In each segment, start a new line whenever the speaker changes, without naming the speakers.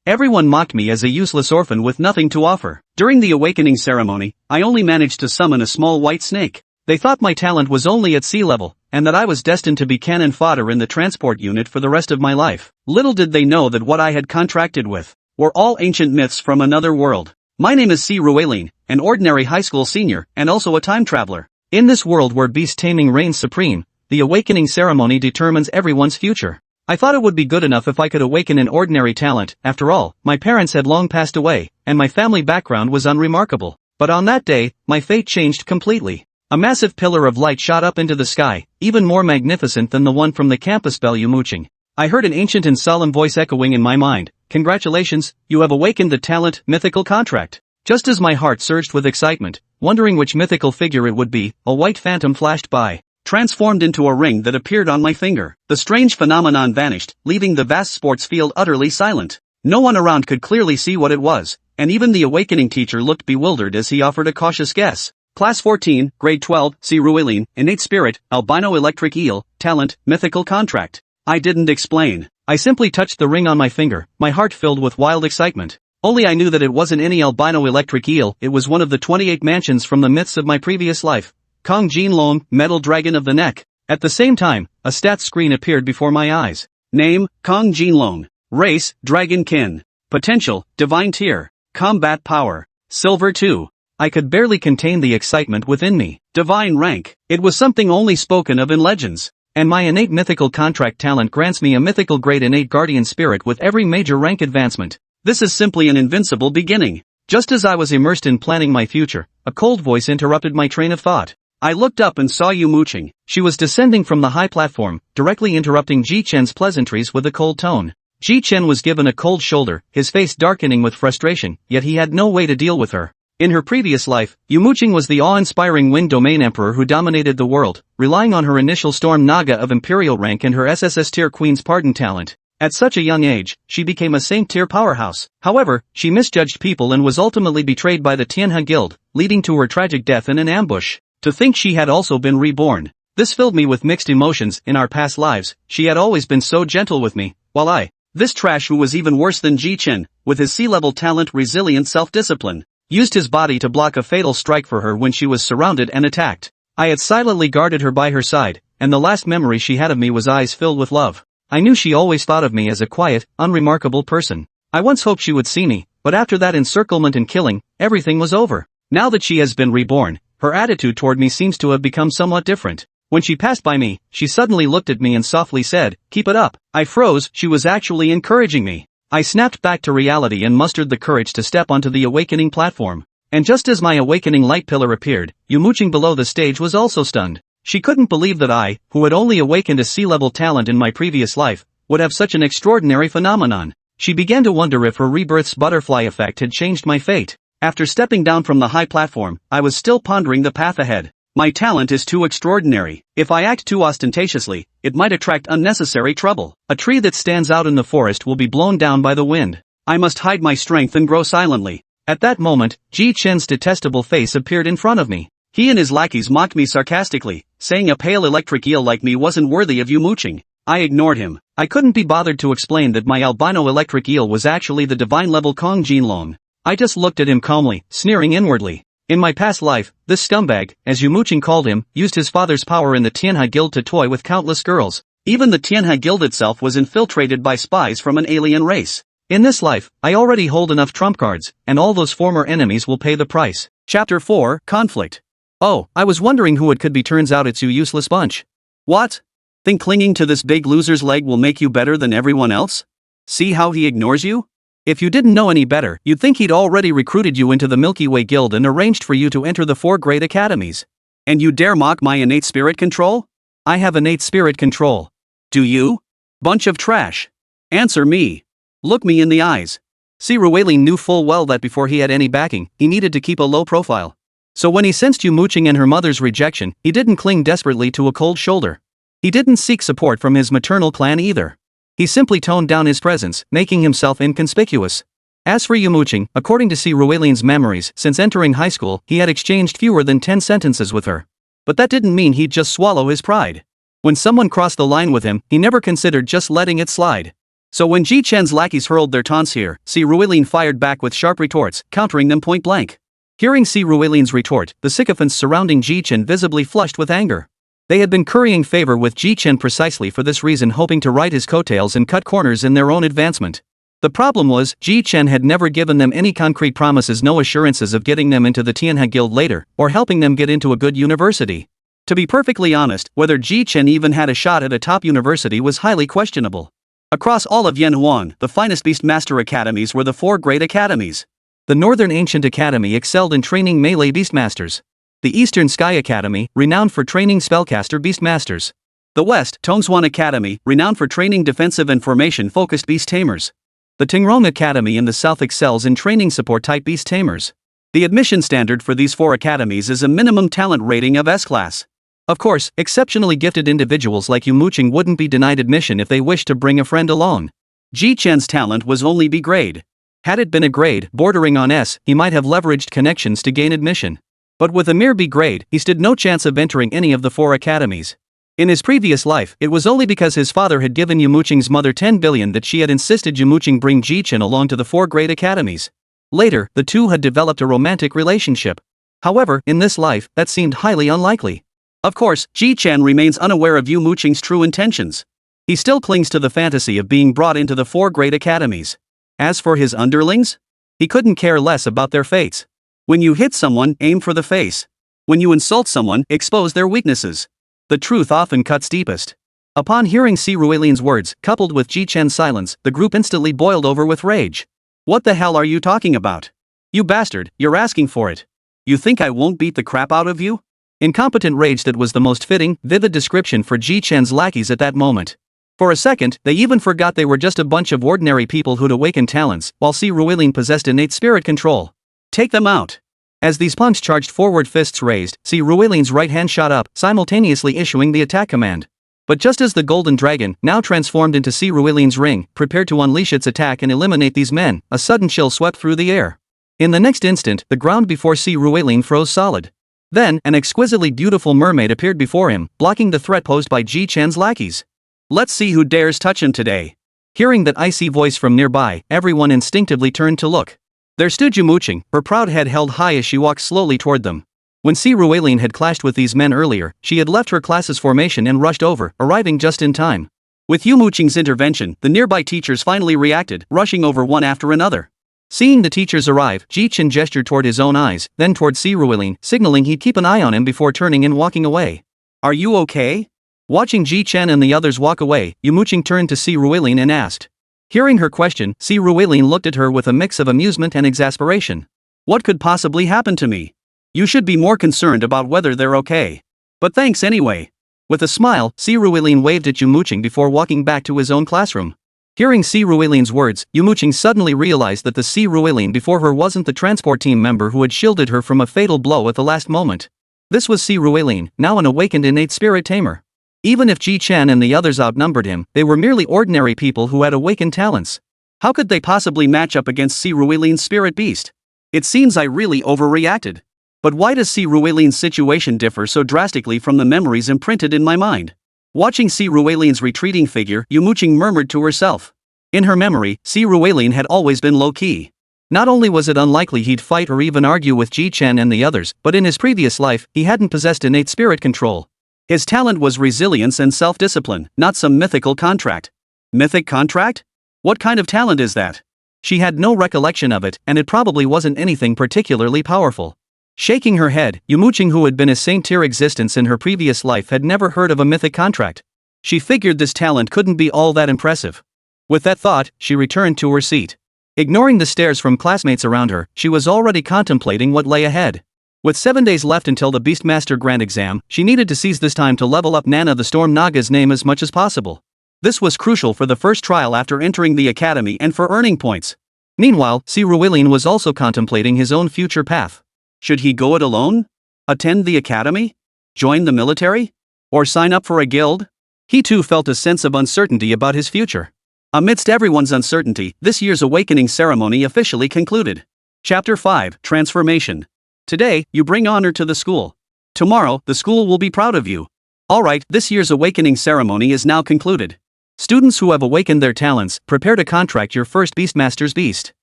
Everyone mocked me as a useless orphan with nothing to offer. During the awakening ceremony, I only managed to summon a small white snake. They thought my talent was only at sea level, and that I was destined to be cannon fodder in the transport unit for the rest of my life. Little did they know that what I had contracted with were all ancient myths from another world. My name is C. Ruelin, an ordinary high school senior, and also a time traveler. In this world where beast taming reigns supreme, the awakening ceremony determines everyone's future. I thought it would be good enough if I could awaken an ordinary talent. After all, my parents had long passed away, and my family background was unremarkable. But on that day, my fate changed completely. A massive pillar of light shot up into the sky, even more magnificent than the one from the campus bell Yumo Qing. I heard an ancient and solemn voice echoing in my mind, "Congratulations, you have awakened the talent mythical contract." Just as my heart surged with excitement, wondering which mythical figure it would be, a white phantom flashed by, transformed into a ring that appeared on my finger. The strange phenomenon vanished, leaving the vast sports field utterly silent. No one around could clearly see what it was, and even the awakening teacher looked bewildered as he offered a cautious guess. Class 14, Grade 12, C. Ruelin, Innate Spirit, Albino Electric Eel, Talent, Mythical Contract. I didn't explain. I simply touched the ring on my finger, my heart filled with wild excitement. Only I knew that it wasn't any albino electric eel, it was one of the 28 mansions from the myths of my previous life. Kong Jin Long, Metal Dragon of the Neck. At the same time, a stats screen appeared before my eyes. Name, Kong Jin Long. Race, Dragon Kin. Potential, Divine Tier. Combat Power, Silver 2. I could barely contain the excitement within me. Divine rank. It was something only spoken of in legends. And my innate mythical contract talent grants me a mythical grade innate guardian spirit with every major rank advancement. This is simply an invincible beginning. Just as I was immersed in planning my future, a cold voice interrupted my train of thought. I looked up and saw Yumo Qing. She was descending from the high platform, directly interrupting Ji Chen's pleasantries with a cold tone. Ji Chen was given a cold shoulder, his face darkening with frustration, yet he had no way to deal with her. In her previous life, Yumo Qing was the awe-inspiring Wind Domain Emperor who dominated the world, relying on her initial Storm Naga of Imperial rank and her SSS tier Queen's Pardon talent. At such a young age, she became a Saint-tier powerhouse. However, she misjudged people and was ultimately betrayed by the Tianhe Guild, leading to her tragic death in an ambush. To think she had also been reborn. This filled me with mixed emotions. In our past lives, she had always been so gentle with me, while this trash who was even worse than Ji Chen, with his sea-level talent, resilient self-discipline, used his body to block a fatal strike for her when she was surrounded and attacked. I had silently guarded her by her side, and the last memory she had of me was eyes filled with love. I knew she always thought of me as a quiet, unremarkable person. I once hoped she would see me, but after that encirclement and killing, everything was over. Now that she has been reborn, her attitude toward me seems to have become somewhat different. When she passed by me, she suddenly looked at me and softly said, "Keep it up." I froze. She was actually encouraging me. I snapped back to reality and mustered the courage to step onto the awakening platform. And just as my awakening light pillar appeared, Yumo Qing below the stage was also stunned. She couldn't believe that I, who had only awakened a sea-level talent in my previous life, would have such an extraordinary phenomenon. She began to wonder if her rebirth's butterfly effect had changed my fate. After stepping down from the high platform, I was still pondering the path ahead. My talent is too extraordinary. If I act too ostentatiously, it might attract unnecessary trouble. A tree that stands out in the forest will be blown down by the wind. I must hide my strength and grow silently. At that moment, Ji Chen's detestable face appeared in front of me. He and his lackeys mocked me sarcastically, saying a pale electric eel like me wasn't worthy of Yumo Qing. I ignored him. I couldn't be bothered to explain that my albino electric eel was actually the divine level Kong Jin Long. I just looked at him calmly, sneering inwardly. In my past life, this scumbag, as Yumo Qing called him, used his father's power in the Tianhe Guild to toy with countless girls. Even the Tianhe Guild itself was infiltrated by spies from an alien race. In this life, I already hold enough trump cards, and all those former enemies will pay the price. Chapter 4, Conflict. Oh, I was wondering who it could be. Turns out it's you useless bunch. What? Think clinging to this big loser's leg will make you better than everyone else? See how he ignores you? If you didn't know any better, you'd think he'd already recruited you into the Milky Way Guild and arranged for you to enter the 4 great academies. And you dare mock my innate spirit control? I have innate spirit control. Do you? Bunch of trash. Answer me. Look me in the eyes. See, Ruelin knew full well that before he had any backing, he needed to keep a low profile. So when he sensed Yumo Qing and her mother's rejection, he didn't cling desperately to a cold shoulder. He didn't seek support from his maternal clan either. He simply toned down his presence, making himself inconspicuous. As for Yumo Qing, according to C. Ruelin's memories, since entering high school, he had exchanged fewer than 10 sentences with her. But that didn't mean he'd just swallow his pride. When someone crossed the line with him, he never considered just letting it slide. So when Ji Chen's lackeys hurled their taunts here, Si Ruilin fired back with sharp retorts, countering them point blank. Hearing Si Ruilin's retort, the sycophants surrounding Ji Chen visibly flushed with anger. They had been currying favor with Ji Chen precisely for this reason, hoping to ride his coattails and cut corners in their own advancement. The problem was, Ji Chen had never given them any concrete promises, no assurances of getting them into the Tianhe Guild later, or helping them get into a good university. To be perfectly honest, whether Ji Chen even had a shot at a top university was highly questionable. Across all of Yanhuan, the finest Beastmaster academies were the 4 great academies. The Northern Ancient Academy excelled in training melee beastmasters. The Eastern Sky Academy, renowned for training spellcaster beastmasters. The West, Tongzuan Academy, renowned for training defensive and formation-focused beast tamers. The Tingrong Academy in the South excels in training support-type beast tamers. The admission standard for these 4 academies is a minimum talent rating of S-class. Of course, exceptionally gifted individuals like Yumo Qing wouldn't be denied admission if they wished to bring a friend along. Ji Chen's talent was only B grade. Had it been a grade bordering on S, he might have leveraged connections to gain admission. But with a mere B grade, he stood no chance of entering any of the 4 academies. In his previous life, it was only because his father had given Yumo Qing's mother 10 billion that she had insisted Yumo Qing bring Ji Chen along to the 4 great academies. Later, the two had developed a romantic relationship. However, in this life, that seemed highly unlikely. Of course, Ji Chen remains unaware of Yumo Qing's true intentions. He still clings to the fantasy of being brought into the 4 great academies. As for his underlings, he couldn't care less about their fates. When you hit someone, aim for the face. When you insult someone, expose their weaknesses. The truth often cuts deepest. Upon hearing Si Ruilin's words, coupled with Ji Chen's silence, the group instantly boiled over with rage. What the hell are you talking about? You bastard, you're asking for it. You think I won't beat the crap out of you? Incompetent rage, that was the most fitting, vivid description for Ji Chen's lackeys at that moment. For a second, they even forgot they were just a bunch of ordinary people who'd awakened talents, while Si Ruilin possessed innate spirit control. Take them out. As these punks charged forward, fists raised, Si Ruilin's right hand shot up, simultaneously issuing the attack command. But just as the golden dragon, now transformed into Si Ruilin's ring, prepared to unleash its attack and eliminate these men, a sudden chill swept through the air. In the next instant, the ground before Si Ruilin froze solid. Then, an exquisitely beautiful mermaid appeared before him, blocking the threat posed by Ji Chen's lackeys. Let's see who dares touch him today. Hearing that icy voice from nearby, everyone instinctively turned to look. There stood Yumo Qing, her proud head held high as she walked slowly toward them. When Si Ruilin had clashed with these men earlier, she had left her class's formation and rushed over, arriving just in time. With Yumo Qing's intervention, the nearby teachers finally reacted, rushing over one after another. Seeing the teachers arrive, Ji Chen gestured toward his own eyes, then toward Si Ruilin, signaling he'd keep an eye on him before turning and walking away. Are you okay? Watching Ji Chen and the others walk away, Yumo Qing turned to Si Ruilin and asked. Hearing her question, Si Ruilin looked at her with a mix of amusement and exasperation. What could possibly happen to me? You should be more concerned about whether they're okay. But thanks anyway. With a smile, Si Ruilin waved at Yumo Qing before walking back to his own classroom. Hearing Si Ruilin's words, Yumo Qing suddenly realized that the Si Ruilin before her wasn't the transport team member who had shielded her from a fatal blow at the last moment. This was Si Ruilin, now an awakened innate spirit tamer. Even if Ji Chen and the others outnumbered him, they were merely ordinary people who had awakened talents. How could they possibly match up against Si Ruilin's spirit beast? It seems I really overreacted. But why does Si Ruilin's situation differ so drastically from the memories imprinted in my mind? Watching Si Ruilin's retreating figure, Yumo Qing murmured to herself. In her memory, Si Ruilin had always been low-key. Not only was it unlikely he'd fight or even argue with Ji Chen and the others, but in his previous life, he hadn't possessed innate spirit control. His talent was resilience and self-discipline, not some mythical contract. Mythic contract? What kind of talent is that? She had no recollection of it, and it probably wasn't anything particularly powerful. Shaking her head, Yumo Qing, who had been a saint-tier existence in her previous life, had never heard of a mythic contract. She figured this talent couldn't be all that impressive. With that thought, she returned to her seat. Ignoring the stares from classmates around her, she was already contemplating what lay ahead. With 7 days left until the Beastmaster Grand Exam, she needed to seize this time to level up Nana the Storm Naga's name as much as possible. This was crucial for the first trial after entering the academy and for earning points. Meanwhile, Si Ruilin was also contemplating his own future path. Should he go it alone? Attend the academy? Join the military? Or sign up for a guild? He too felt a sense of uncertainty about his future. Amidst everyone's uncertainty, this year's awakening ceremony officially concluded. Chapter 5, Transformation. Today, you bring honor to the school. Tomorrow, the school will be proud of you. Alright, this year's awakening ceremony is now concluded. Students who have awakened their talents, prepare to contract your first Beastmaster's Beast.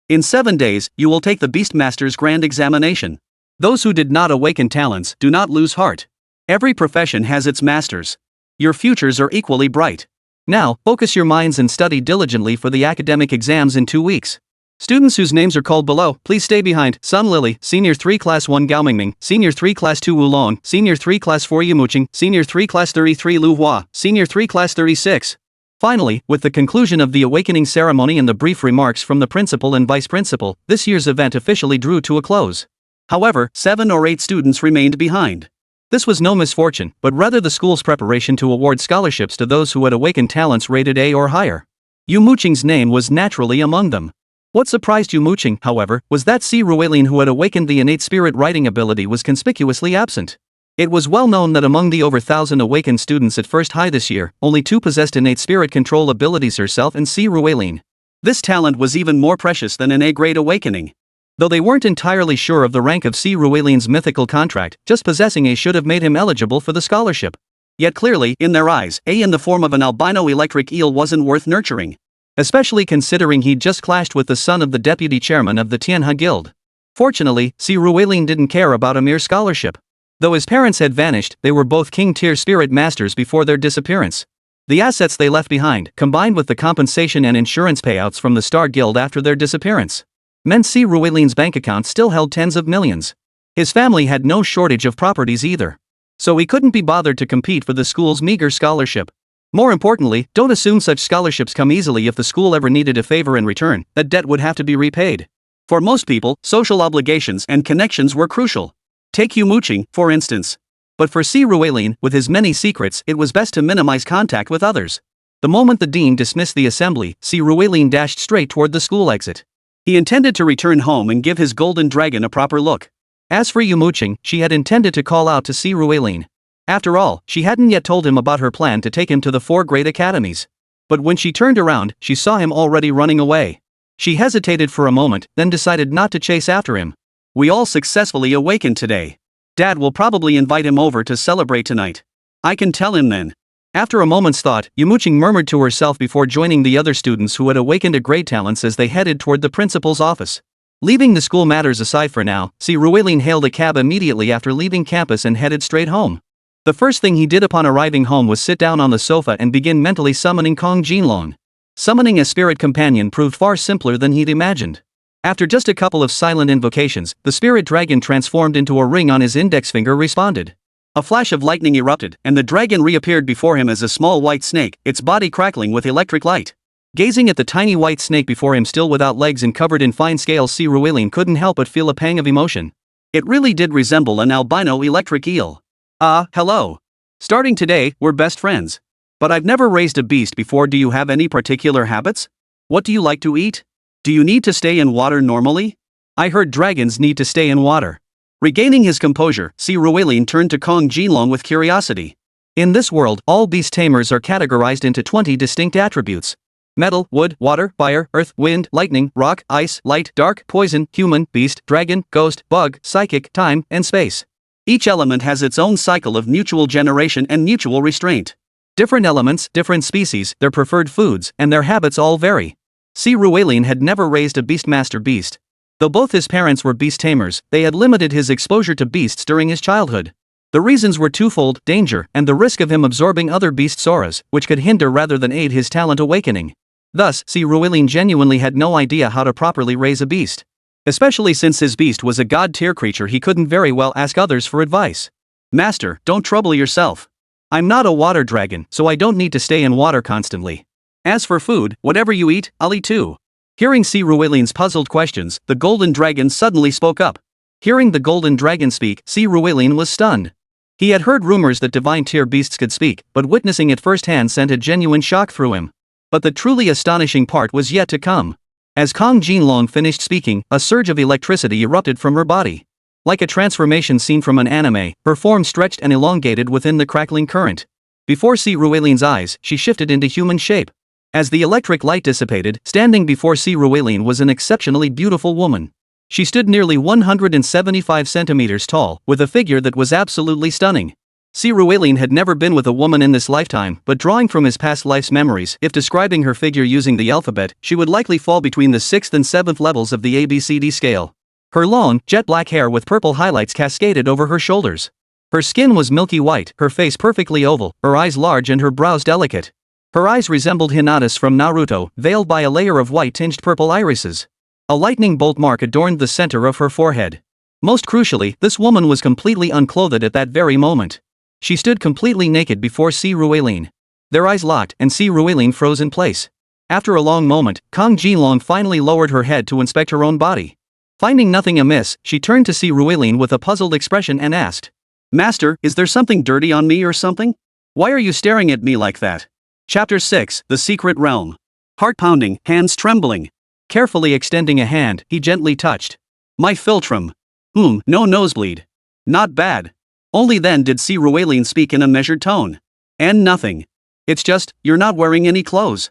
In 7 days, you will take the Beastmaster's Grand Examination. Those who did not awaken talents, do not lose heart. Every profession has its masters. Your futures are equally bright. Now, focus your minds and study diligently for the academic exams in 2 weeks. Students whose names are called below, please stay behind. Sun Lily, Senior 3 Class 1 Gao Mingming, Senior 3 Class 2 Wulong, Senior 3 Class 4 Yumo Qing, Senior 3 Class 33 Lu Hua, Senior 3 Class 36. Finally, with the conclusion of the awakening ceremony and the brief remarks from the principal and vice principal, this year's event officially drew to a close. However, 7 or 8 students remained behind. This was no misfortune, but rather the school's preparation to award scholarships to those who had awakened talents rated A or higher. Yumo Qing's name was naturally among them. What surprised Yumo Qing, however, was that Si Ruelin, who had awakened the innate spirit writing ability, was conspicuously absent. It was well known that among the over 1,000 awakened students at First High this year, only 2 possessed innate spirit control abilities, herself and Si Ruelin. This talent was even more precious than an A-grade awakening. Though they weren't entirely sure of the rank of Si Ruelin's mythical contract, just possessing A should have made him eligible for the scholarship. Yet clearly, in their eyes, A in the form of an albino electric eel wasn't worth nurturing. Especially considering he'd just clashed with the son of the deputy chairman of the Tianhe Guild. Fortunately, Si Ruelin didn't care about a mere scholarship. Though his parents had vanished, they were both king-tier spirit masters before their disappearance. The assets they left behind, combined with the compensation and insurance payouts from the Star Guild after their disappearance, meant Si Ruelin's bank account still held tens of millions. His family had no shortage of properties either. So he couldn't be bothered to compete for the school's meager scholarship. More importantly, don't assume such scholarships come easily. If the school ever needed a favor in return, that debt would have to be repaid. For most people, social obligations and connections were crucial. Take Yumo Qing, for instance. But for Si Ruelin, with his many secrets, it was best to minimize contact with others. The moment the dean dismissed the assembly, Si Ruelin dashed straight toward the school exit. He intended to return home and give his golden dragon a proper look. As for Yumo Qing, she had intended to call out to Si Ruelin. After all, she hadn't yet told him about her plan to take him to the 4 great academies. But when she turned around, she saw him already running away. She hesitated for a moment, then decided not to chase after him. We all successfully awakened today. Dad will probably invite him over to celebrate tonight. I can tell him then. After a moment's thought, Yumo Qing murmured to herself before joining the other students who had awakened a great talents as they headed toward the principal's office. Leaving the school matters aside for now, Si Ruelin hailed a cab immediately after leaving campus and headed straight home. The first thing he did upon arriving home was sit down on the sofa and begin mentally summoning Jin Long. Summoning a spirit companion proved far simpler than he'd imagined. After just a couple of silent invocations, the spirit dragon transformed into a ring on his index finger responded. A flash of lightning erupted, and the dragon reappeared before him as a small white snake, its body crackling with electric light. Gazing at the tiny white snake before him, still without legs and covered in fine scales, Si Ruelin couldn't help but feel a pang of emotion. It really did resemble an albino electric eel. Hello. Starting today, we're best friends. But I've never raised a beast before. Do you have any particular habits? What do you like to eat? Do you need to stay in water normally? I heard dragons need to stay in water. Regaining his composure, Si Ruelin turned to Jin Long with curiosity. In this world, all beast tamers are categorized into 20 distinct attributes. Metal, wood, water, fire, earth, wind, lightning, rock, ice, light, dark, poison, human, beast, dragon, ghost, bug, psychic, time, and space. Each element has its own cycle of mutual generation and mutual restraint. Different elements, different species, their preferred foods, and their habits all vary. Si Ruelin had never raised a beastmaster beast. Though both his parents were beast tamers, they had limited his exposure to beasts during his childhood. The reasons were twofold: danger, and the risk of him absorbing other beast soars, which could hinder rather than aid his talent awakening. Thus, Si Ruelin genuinely had no idea how to properly raise a beast. Especially since his beast was a god-tier creature, he couldn't very well ask others for advice. Master, don't trouble yourself. I'm not a water dragon, so I don't need to stay in water constantly. As for food, whatever you eat, I'll eat too. Hearing Si Ruelin's puzzled questions, the golden dragon suddenly spoke up. Hearing the golden dragon speak, Si Ruelin was stunned. He had heard rumors that divine-tier beasts could speak, but witnessing it firsthand sent a genuine shock through him. But the truly astonishing part was yet to come. As Jin Long finished speaking, a surge of electricity erupted from her body. Like a transformation scene from an anime, her form stretched and elongated within the crackling current. Before Si Ruelin's eyes, she shifted into human shape. As the electric light dissipated, standing before Si Ruelin was an exceptionally beautiful woman. She stood nearly 175 centimeters tall, with a figure that was absolutely stunning. Si Ruilin had never been with a woman in this lifetime, but drawing from his past life's memories, if describing her figure using the alphabet, she would likely fall between the 6th and 7th levels of the ABCD scale. Her long, jet black hair with purple highlights cascaded over her shoulders. Her skin was milky white, her face perfectly oval, her eyes large and her brows delicate. Her eyes resembled Hinata's from Naruto, veiled by a layer of white-tinged purple irises. A lightning bolt mark adorned the center of her forehead. Most crucially, this woman was completely unclothed at that very moment. She stood completely naked before Si Ruilin. Their eyes locked, and Si Ruilin froze in place. After a long moment, Jin Long finally lowered her head to inspect her own body. Finding nothing amiss, she turned to Si Ruilin with a puzzled expression and asked, "Master, is there something dirty on me or something? Why are you staring at me like that?" Chapter 6, The Secret Realm. Heart pounding, hands trembling. Carefully extending a hand, he gently touched. "My philtrum. No nosebleed. Not bad." Only then did Si Ruilin speak in a measured tone. "And nothing. It's just, you're not wearing any clothes."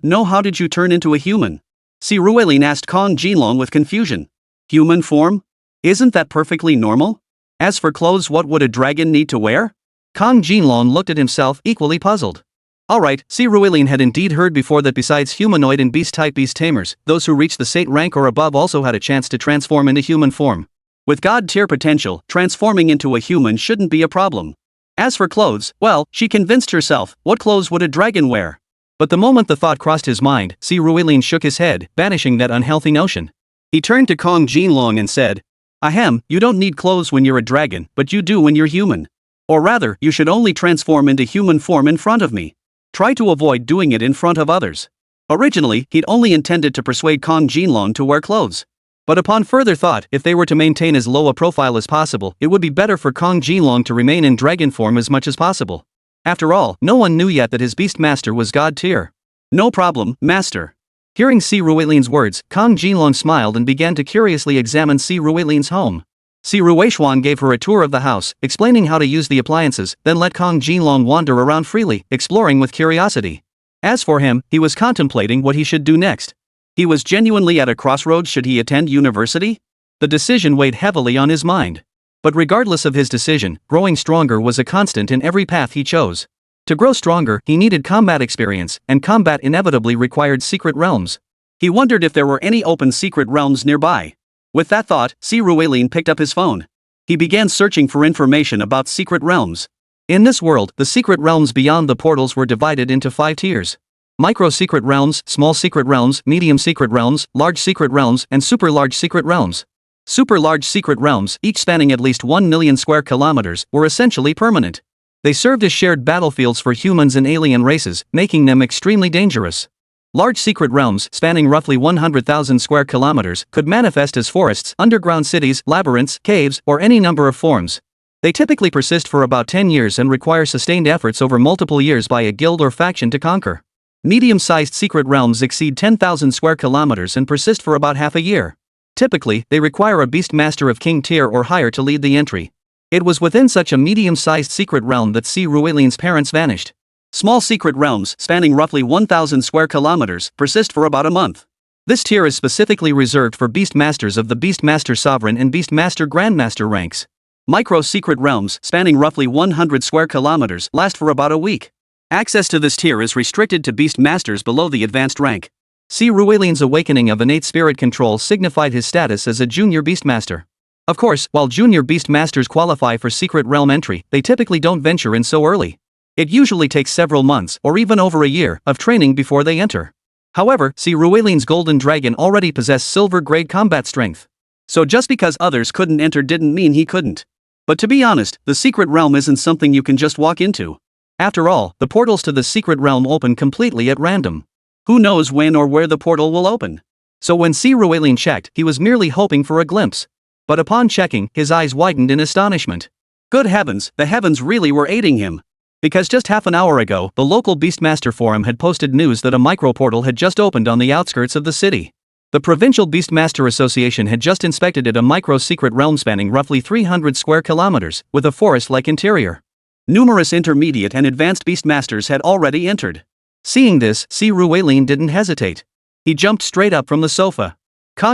No, how did you turn into a human?" Si Ruilin asked Jin Long with confusion. "Human form? Isn't that perfectly normal? As for clothes, what would a dragon need to wear?" Jin Long looked at himself, equally puzzled. Alright, Si Ruilin had indeed heard before that besides humanoid and beast-type beast tamers, those who reached the Sate rank or above also had a chance to transform into human form. With god-tier potential, transforming into a human shouldn't be a problem. As for clothes, well, she convinced herself, what clothes would a dragon wear? But the moment the thought crossed his mind, Si Ruilin shook his head, banishing that unhealthy notion. He turned to Jin Long and said, "Ahem, you don't need clothes when you're a dragon, but you do when you're human. Or rather, you should only transform into human form in front of me. Try to avoid doing it in front of others." Originally, he'd only intended to persuade Jin Long to wear clothes. But upon further thought, if they were to maintain as low a profile as possible, it would be better for Jin Long to remain in dragon form as much as possible. After all, no one knew yet that his beast master was god tier. "No problem, master." Hearing Si Ruilin's words, Jin Long smiled and began to curiously examine Si Ruilin's home. Si Ruishuan gave her a tour of the house, explaining how to use the appliances, then let Jin Long wander around freely, exploring with curiosity. As for him, he was contemplating what he should do next. He was genuinely at a crossroads. Should he attend university? The decision weighed heavily on his mind. But regardless of his decision, growing stronger was a constant in every path he chose. To grow stronger, he needed combat experience, and combat inevitably required secret realms. He wondered if there were any open secret realms nearby. With that thought, Si Ruilin picked up his phone. He began searching for information about secret realms. In this world, the secret realms beyond the portals were divided into 5 tiers. Micro-secret realms, small secret realms, medium secret realms, large secret realms, and super large secret realms. Super large secret realms, each spanning at least 1 million square kilometers, were essentially permanent. They served as shared battlefields for humans and alien races, making them extremely dangerous. Large secret realms, spanning roughly 100,000 square kilometers, could manifest as forests, underground cities, labyrinths, caves, or any number of forms. They typically persist for about 10 years and require sustained efforts over multiple years by a guild or faction to conquer. Medium-sized secret realms exceed 10,000 square kilometers and persist for about half a year. Typically, they require a beast master of king tier or higher to lead the entry. It was within such a medium-sized secret realm that Si Ruilin's parents vanished. Small secret realms, spanning roughly 1,000 square kilometers, persist for about a month. This tier is specifically reserved for beast masters of the beast master sovereign and beast master grandmaster ranks. Micro-secret realms, spanning roughly 100 square kilometers, last for about a week. Access to this tier is restricted to beast masters below the advanced rank. Si Ruilin's awakening of innate spirit control signified his status as a junior beastmaster. Of course, while junior beastmasters qualify for secret realm entry, they typically don't venture in so early. It usually takes several months, or even over a year, of training before they enter. However, Si Ruilin's golden dragon already possessed silver-grade combat strength. So just because others couldn't enter didn't mean he couldn't. But to be honest, the secret realm isn't something you can just walk into. After all, the portals to the secret realm open completely at random. Who knows when or where the portal will open? So when Si Ruilin checked, he was merely hoping for a glimpse. But upon checking, his eyes widened in astonishment. Good heavens, the heavens really were aiding him. Because just half an hour ago, the local Beastmaster forum had posted news that a microportal had just opened on the outskirts of the city. The Provincial Beastmaster Association had just inspected it, a micro-secret realm spanning roughly 300 square kilometers, with a forest-like interior. Numerous intermediate and advanced beastmasters had already entered. Seeing this, Si Ruilin didn't hesitate. He jumped straight up from the sofa.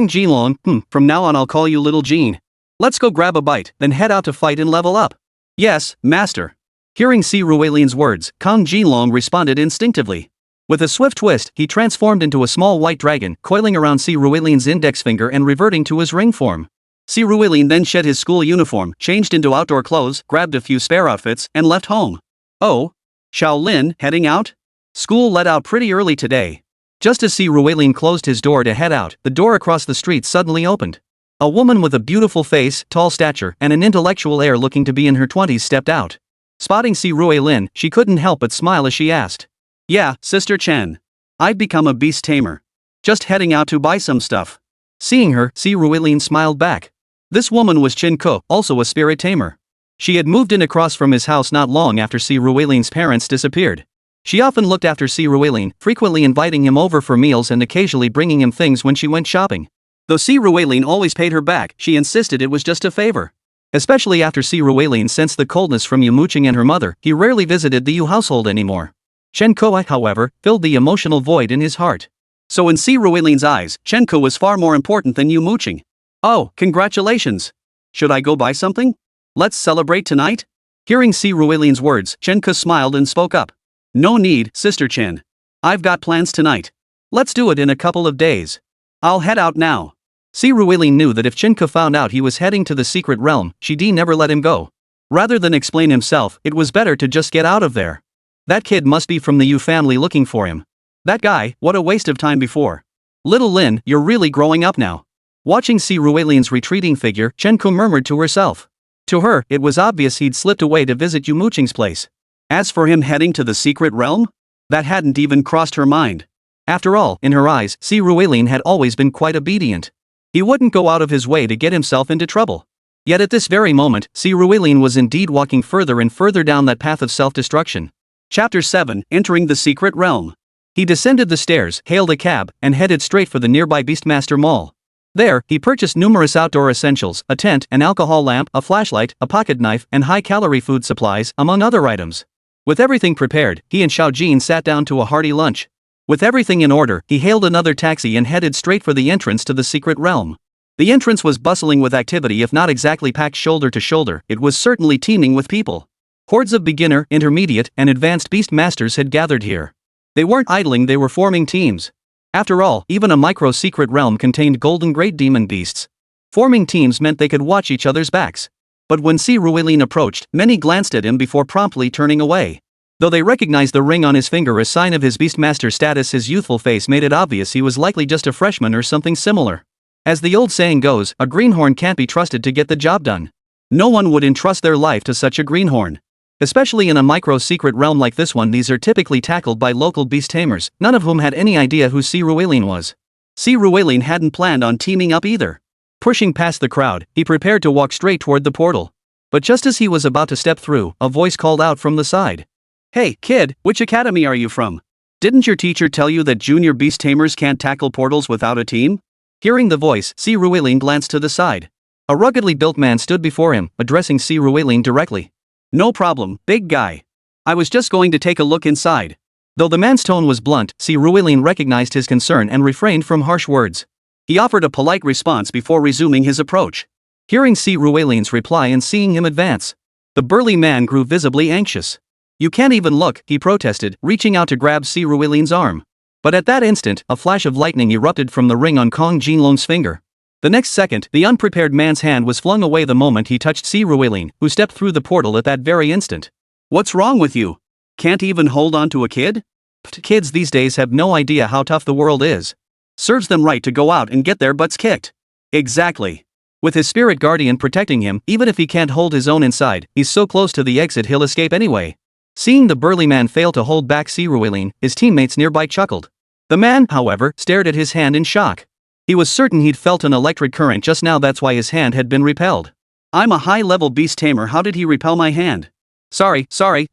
Jin Long, from now on I'll call you Little Jean. Let's go grab a bite, then head out to fight and level up. Yes, master. Hearing Si Ruilian's words, Jin Long responded instinctively. With a swift twist, he transformed into a small white dragon, coiling around Si Ruilian's index finger and reverting to his ring form. Si Ruilian then shed his school uniform, changed into outdoor clothes, grabbed a few spare outfits, and left home. Oh? Shaolin, heading out? School let out pretty early today. Just as Si Ruilian closed his door to head out, the door across the street suddenly opened. A woman with a beautiful face, tall stature, and an intellectual air looking to be in her 20s stepped out. Spotting Si Ruilian, she couldn't help but smile as she asked. Yeah, Sister Chen. I've become a beast tamer. Just heading out to buy some stuff. Seeing her, Si Ruilian smiled back. This woman was Chen Ko, also a spirit tamer. She had moved in across from his house not long after Si Ruilian's parents disappeared. She often looked after Si Ruilian, frequently inviting him over for meals and occasionally bringing him things when she went shopping. Though Si Ruilian always paid her back, she insisted it was just a favor. Especially after Si Ruilian sensed the coldness from Yumo Qing and her mother, he rarely visited the Yu household anymore. Chen Ko, however, filled the emotional void in his heart. So in Si Ruilian's eyes, Chen Ko was far more important than Yumo Qing. Oh, congratulations! Should I go buy something? Let's celebrate tonight? Hearing Si Ruilian's words, Chen Ko smiled and spoke up. No need, Sister Chen. I've got plans tonight. Let's do it in a couple of days. I'll head out now. Si Ruilian knew that if Chen Ko found out he was heading to the secret realm, she'd never let him go. Rather than explain himself, it was better to just get out of there. That kid must be from the Yu family looking for him. That guy, what a waste of time before. Little Lin, you're really growing up now. Watching Si Ruilian's retreating figure, Chen Ko murmured to herself. To her, it was obvious he'd slipped away to visit Yumo Qing's place. As for him heading to the secret realm? That hadn't even crossed her mind. After all, in her eyes, Si Ruilian had always been quite obedient. He wouldn't go out of his way to get himself into trouble. Yet at this very moment, Si Ruilian was indeed walking further and further down that path of self-destruction. Chapter 7, Entering the Secret Realm. He descended the stairs, hailed a cab, and headed straight for the nearby Beastmaster Mall. There, he purchased numerous outdoor essentials, a tent, an alcohol lamp, a flashlight, a pocket knife, and high-calorie food supplies, among other items. With everything prepared, he and Xiao Jin sat down to a hearty lunch. With everything in order, he hailed another taxi and headed straight for the entrance to the secret realm. The entrance was bustling with activity. If not exactly packed shoulder to shoulder, it was certainly teeming with people. Hordes of beginner, intermediate, and advanced beast masters had gathered here. They weren't idling, they were forming teams. After all, even a micro-secret realm contained golden great demon beasts. Forming teams meant they could watch each other's backs. But when Si Ruilian approached, many glanced at him before promptly turning away. Though they recognized the ring on his finger as sign of his beastmaster status, his youthful face made it obvious he was likely just a freshman or something similar. As the old saying goes, a greenhorn can't be trusted to get the job done. No one would entrust their life to such a greenhorn. Especially in a micro-secret realm like this one, these are typically tackled by local beast tamers, none of whom had any idea who Si Ruilian was. Si Ruilian hadn't planned on teaming up either. Pushing past the crowd, he prepared to walk straight toward the portal. But just as he was about to step through, a voice called out from the side. Hey, kid, which academy are you from? Didn't your teacher tell you that junior beast tamers can't tackle portals without a team? Hearing the voice, Si Ruilian glanced to the side. A ruggedly built man stood before him, addressing Si Ruilian directly. No problem, big guy. I was just going to take a look inside. Though the man's tone was blunt, Si Ruilian recognized his concern and refrained from harsh words. He offered a polite response before resuming his approach. Hearing Si Ruilian's reply and seeing him advance, the burly man grew visibly anxious. You can't even look, he protested, reaching out to grab Si Ruilian's arm. But at that instant, a flash of lightning erupted from the ring on Jin Long's finger. The next second, the unprepared man's hand was flung away the moment he touched Si Ruilian, who stepped through the portal at that very instant. What's wrong with you? Can't even hold on to a kid? Kids these days have no idea how tough the world is. Serves them right to go out and get their butts kicked. Exactly. With his spirit guardian protecting him, even if he can't hold his own inside, he's so close to the exit he'll escape anyway. Seeing the burly man fail to hold back Si Ruilian, his teammates nearby chuckled. The man, however, stared at his hand in shock. He was certain he'd felt an electric current just now, that's why his hand had been repelled. I'm a high-level beast tamer, how did he repel my hand? Sorry,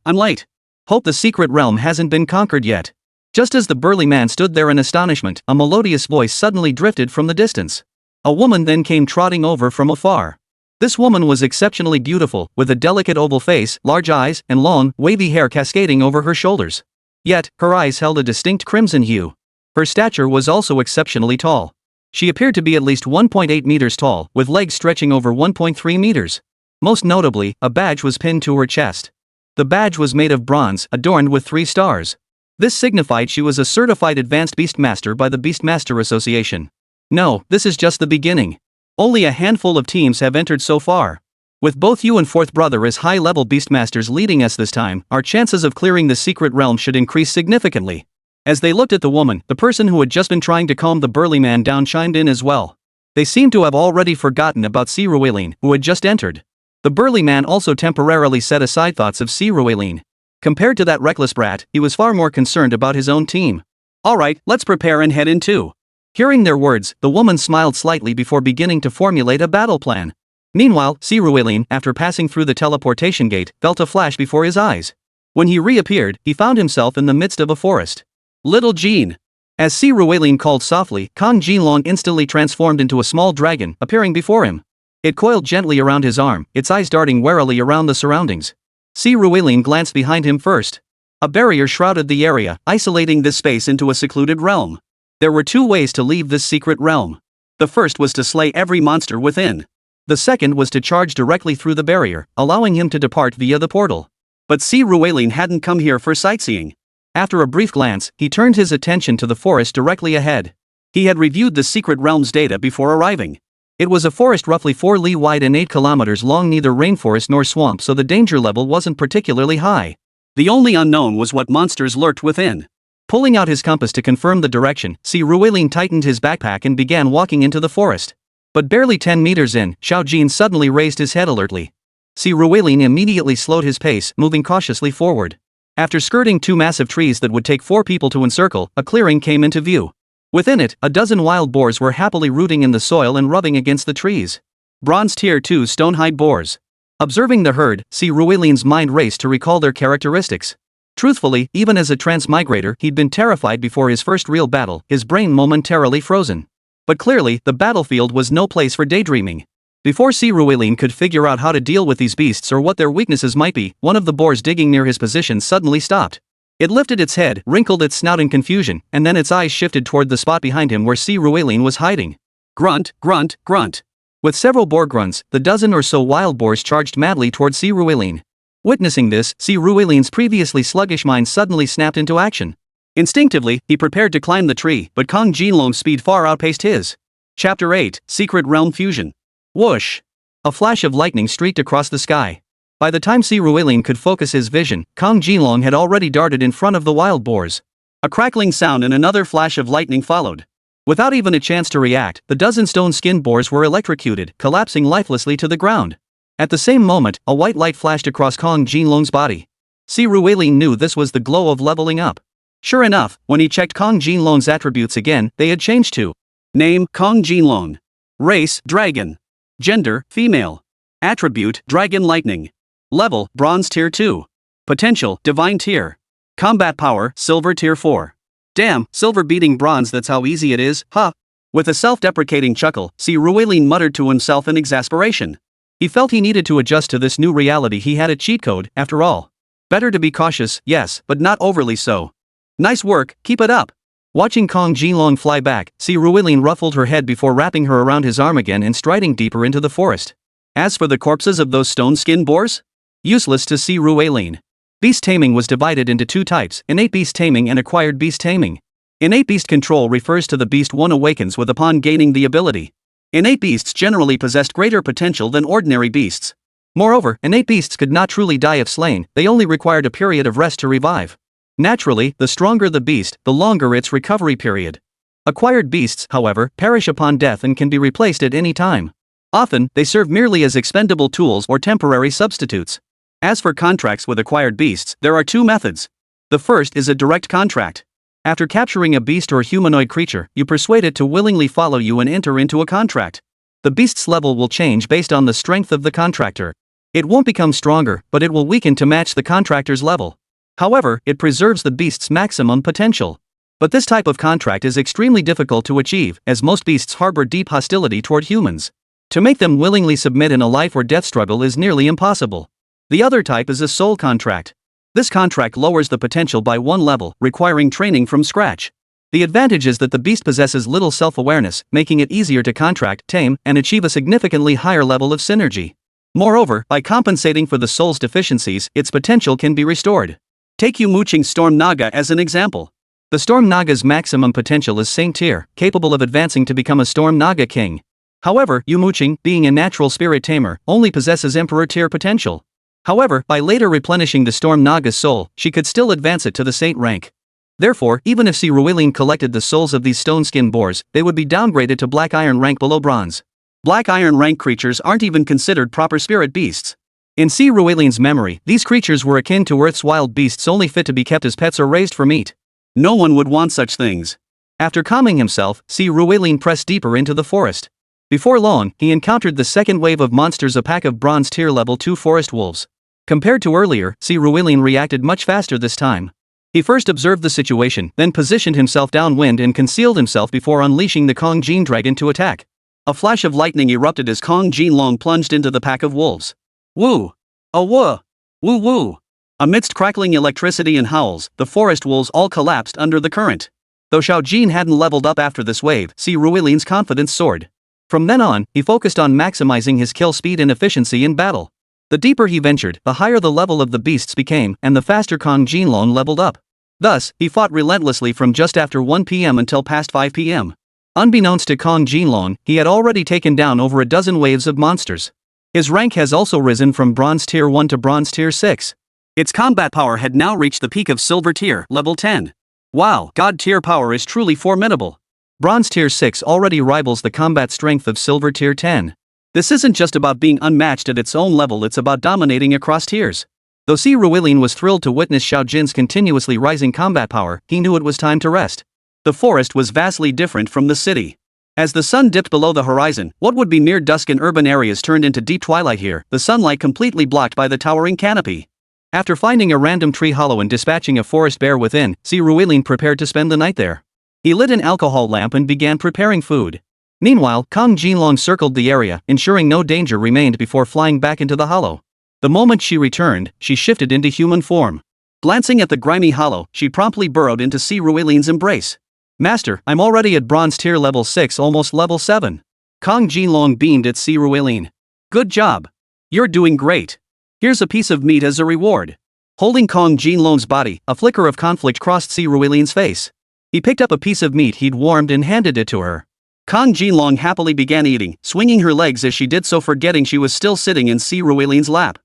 I'm late. Hope the secret realm hasn't been conquered yet. Just as the burly man stood there in astonishment, a melodious voice suddenly drifted from the distance. A woman then came trotting over from afar. This woman was exceptionally beautiful, with a delicate oval face, large eyes, and long, wavy hair cascading over her shoulders. Yet, her eyes held a distinct crimson hue. Her stature was also exceptionally tall. She appeared to be at least 1.8 meters tall, with legs stretching over 1.3 meters. Most notably, a badge was pinned to her chest. The badge was made of bronze, adorned with 3 stars. This signified she was a certified advanced beastmaster by the Beastmaster Association. No, this is just the beginning. Only a handful of teams have entered so far. With both you and fourth brother as high-level beastmasters leading us this time, our chances of clearing the secret realm should increase significantly. As they looked at the woman, the person who had just been trying to calm the burly man down chimed in as well. They seemed to have already forgotten about Sirueline, who had just entered. The burly man also temporarily set aside thoughts of Sirueline. Compared to that reckless brat, he was far more concerned about his own team. Alright, let's prepare and head in too. Hearing their words, the woman smiled slightly before beginning to formulate a battle plan. Meanwhile, Sirueline, after passing through the teleportation gate, felt a flash before his eyes. When he reappeared, he found himself in the midst of a forest. Little Jin. As Sirueline called softly, Jin Long instantly transformed into a small dragon, appearing before him. It coiled gently around his arm, its eyes darting warily around the surroundings. Sirueline glanced behind him first. A barrier shrouded the area, isolating this space into a secluded realm. There were 2 ways to leave this secret realm. The first was to slay every monster within. The second was to charge directly through the barrier, allowing him to depart via the portal. But Sirueline hadn't come here for sightseeing. After a brief glance, he turned his attention to the forest directly ahead. He had reviewed the secret realm's data before arriving. It was a forest roughly 4 li wide and 8 kilometers long, neither rainforest nor swamp, so the danger level wasn't particularly high. The only unknown was what monsters lurked within. Pulling out his compass to confirm the direction, Sirueline tightened his backpack and began walking into the forest. But barely 10 meters in, Xiao Jin suddenly raised his head alertly. Sirueline immediately slowed his pace, moving cautiously forward. After skirting 2 massive trees that would take 4 people to encircle, a clearing came into view. Within it, a dozen wild boars were happily rooting in the soil and rubbing against the trees. Bronze Tier 2 stone-hide boars. Observing the herd, Sirueline's mind raced to recall their characteristics. Truthfully, even as a transmigrator, he'd been terrified before his first real battle, his brain momentarily frozen. But clearly, the battlefield was no place for daydreaming. Before Sirueline could figure out how to deal with these beasts or what their weaknesses might be, one of the boars digging near his position suddenly stopped. It lifted its head, wrinkled its snout in confusion, and then its eyes shifted toward the spot behind him where Sirueline was hiding. Grunt, grunt, grunt. With several boar grunts, the dozen or so wild boars charged madly toward Sirueline. Witnessing this, Sirueline's previously sluggish mind suddenly snapped into action. Instinctively, he prepared to climb the tree, but Jin Long's speed far outpaced his. Chapter 8, Secret Realm Fusion. Whoosh! A flash of lightning streaked across the sky. By the time Sirueline could focus his vision, Jin Long had already darted in front of the wild boars. A crackling sound and another flash of lightning followed. Without even a chance to react, the dozen stone-skinned boars were electrocuted, collapsing lifelessly to the ground. At the same moment, a white light flashed across Jin Long's body. Sirueline knew this was the glow of leveling up. Sure enough, when he checked Jin Long's attributes again, they had changed to Name, Jin Long. Race, Dragon. Gender, Female. Attribute, Dragon Lightning. Level, Bronze Tier 2. Potential, Divine Tier. Combat Power, Silver Tier 4. Damn, silver beating bronze, that's how easy it is, huh? With a self-deprecating chuckle, Sirueline muttered to himself in exasperation. He felt he needed to adjust to this new reality. He had a cheat code, after all. Better to be cautious, yes, but not overly so. Nice work, keep it up. Watching Jin Long fly back, Sirueline ruffled her head before wrapping her around his arm again and striding deeper into the forest. As for the corpses of those stone-skinned boars? Useless to Sirueline. Beast taming was divided into 2 types, innate beast taming and acquired beast taming. Innate beast control refers to the beast one awakens with upon gaining the ability. Innate beasts generally possessed greater potential than ordinary beasts. Moreover, innate beasts could not truly die if slain, they only required a period of rest to revive. Naturally, the stronger the beast, the longer its recovery period. Acquired beasts, however, perish upon death and can be replaced at any time. Often, they serve merely as expendable tools or temporary substitutes. As for contracts with acquired beasts, there are 2 methods. The first is a direct contract. After capturing a beast or humanoid creature, you persuade it to willingly follow you and enter into a contract. The beast's level will change based on the strength of the contractor. It won't become stronger, but it will weaken to match the contractor's level. However, it preserves the beast's maximum potential. But this type of contract is extremely difficult to achieve, as most beasts harbor deep hostility toward humans. To make them willingly submit in a life or death struggle is nearly impossible. The other type is a soul contract. This contract lowers the potential by 1 level, requiring training from scratch. The advantage is that the beast possesses little self-awareness, making it easier to contract, tame, and achieve a significantly higher level of synergy. Moreover, by compensating for the soul's deficiencies, its potential can be restored. Take Yumo Qing's Storm Naga as an example. The Storm Naga's maximum potential is Saint tier, capable of advancing to become a Storm Naga King. However, Yumo Qing, being a natural spirit tamer, only possesses Emperor tier potential. However, by later replenishing the Storm Naga's soul, she could still advance it to the Saint rank. Therefore, even if Ruiling collected the souls of these stone-skin boars, they would be downgraded to Black Iron rank below Bronze. Black Iron rank creatures aren't even considered proper spirit beasts. In Ruiling's memory, these creatures were akin to Earth's wild beasts only fit to be kept as pets or raised for meat. No one would want such things. After calming himself, Ruiling pressed deeper into the forest. Before long, he encountered the second wave of monsters, a pack of Bronze tier level 2 forest wolves. Compared to earlier, Ruiling reacted much faster this time. He first observed the situation, then positioned himself downwind and concealed himself before unleashing the Kong Jin dragon to attack. A flash of lightning erupted as Kong Jin Long plunged into the pack of wolves. Woo! Oh woo! Woo woo! Amidst crackling electricity and howls, the forest wolves all collapsed under the current. Though Xiao Jin hadn't leveled up after this wave, Ruiling's confidence soared. From then on, he focused on maximizing his kill speed and efficiency in battle. The deeper he ventured, the higher the level of the beasts became, and the faster Kong Jin Long leveled up. Thus, he fought relentlessly from just after 1 p.m. until past 5 p.m. Unbeknownst to Kong Jin Long, he had already taken down over a dozen waves of monsters. His rank has also risen from Bronze tier 1 to Bronze tier 6. Its combat power had now reached the peak of Silver tier, level 10. Wow, God tier power is truly formidable. Bronze tier 6 already rivals the combat strength of Silver tier 10. This isn't just about being unmatched at its own level, it's about dominating across tiers. Though Ruiling was thrilled to witness Xiao Jin's continuously rising combat power, he knew it was time to rest. The forest was vastly different from the city. As the sun dipped below the horizon, what would be mere dusk in urban areas turned into deep twilight here, the sunlight completely blocked by the towering canopy. After finding a random tree hollow and dispatching a forest bear within, Ruiling prepared to spend the night there. He lit an alcohol lamp and began preparing food. Meanwhile, Kong Jin Long circled the area, ensuring no danger remained before flying back into the hollow. The moment she returned, she shifted into human form. Glancing at the grimy hollow, she promptly burrowed into Ruiling's embrace. Master, I'm already at Bronze tier level 6, almost level 7. Kong Jin Long beamed at Ruiling. Good job. You're doing great. Here's a piece of meat as a reward. Holding Kong Jin Long's body, a flicker of conflict crossed Ruiling's face. He picked up a piece of meat he'd warmed and handed it to her. Kong Jin Long happily began eating, swinging her legs as she did so, forgetting she was still sitting in Ruiling's lap.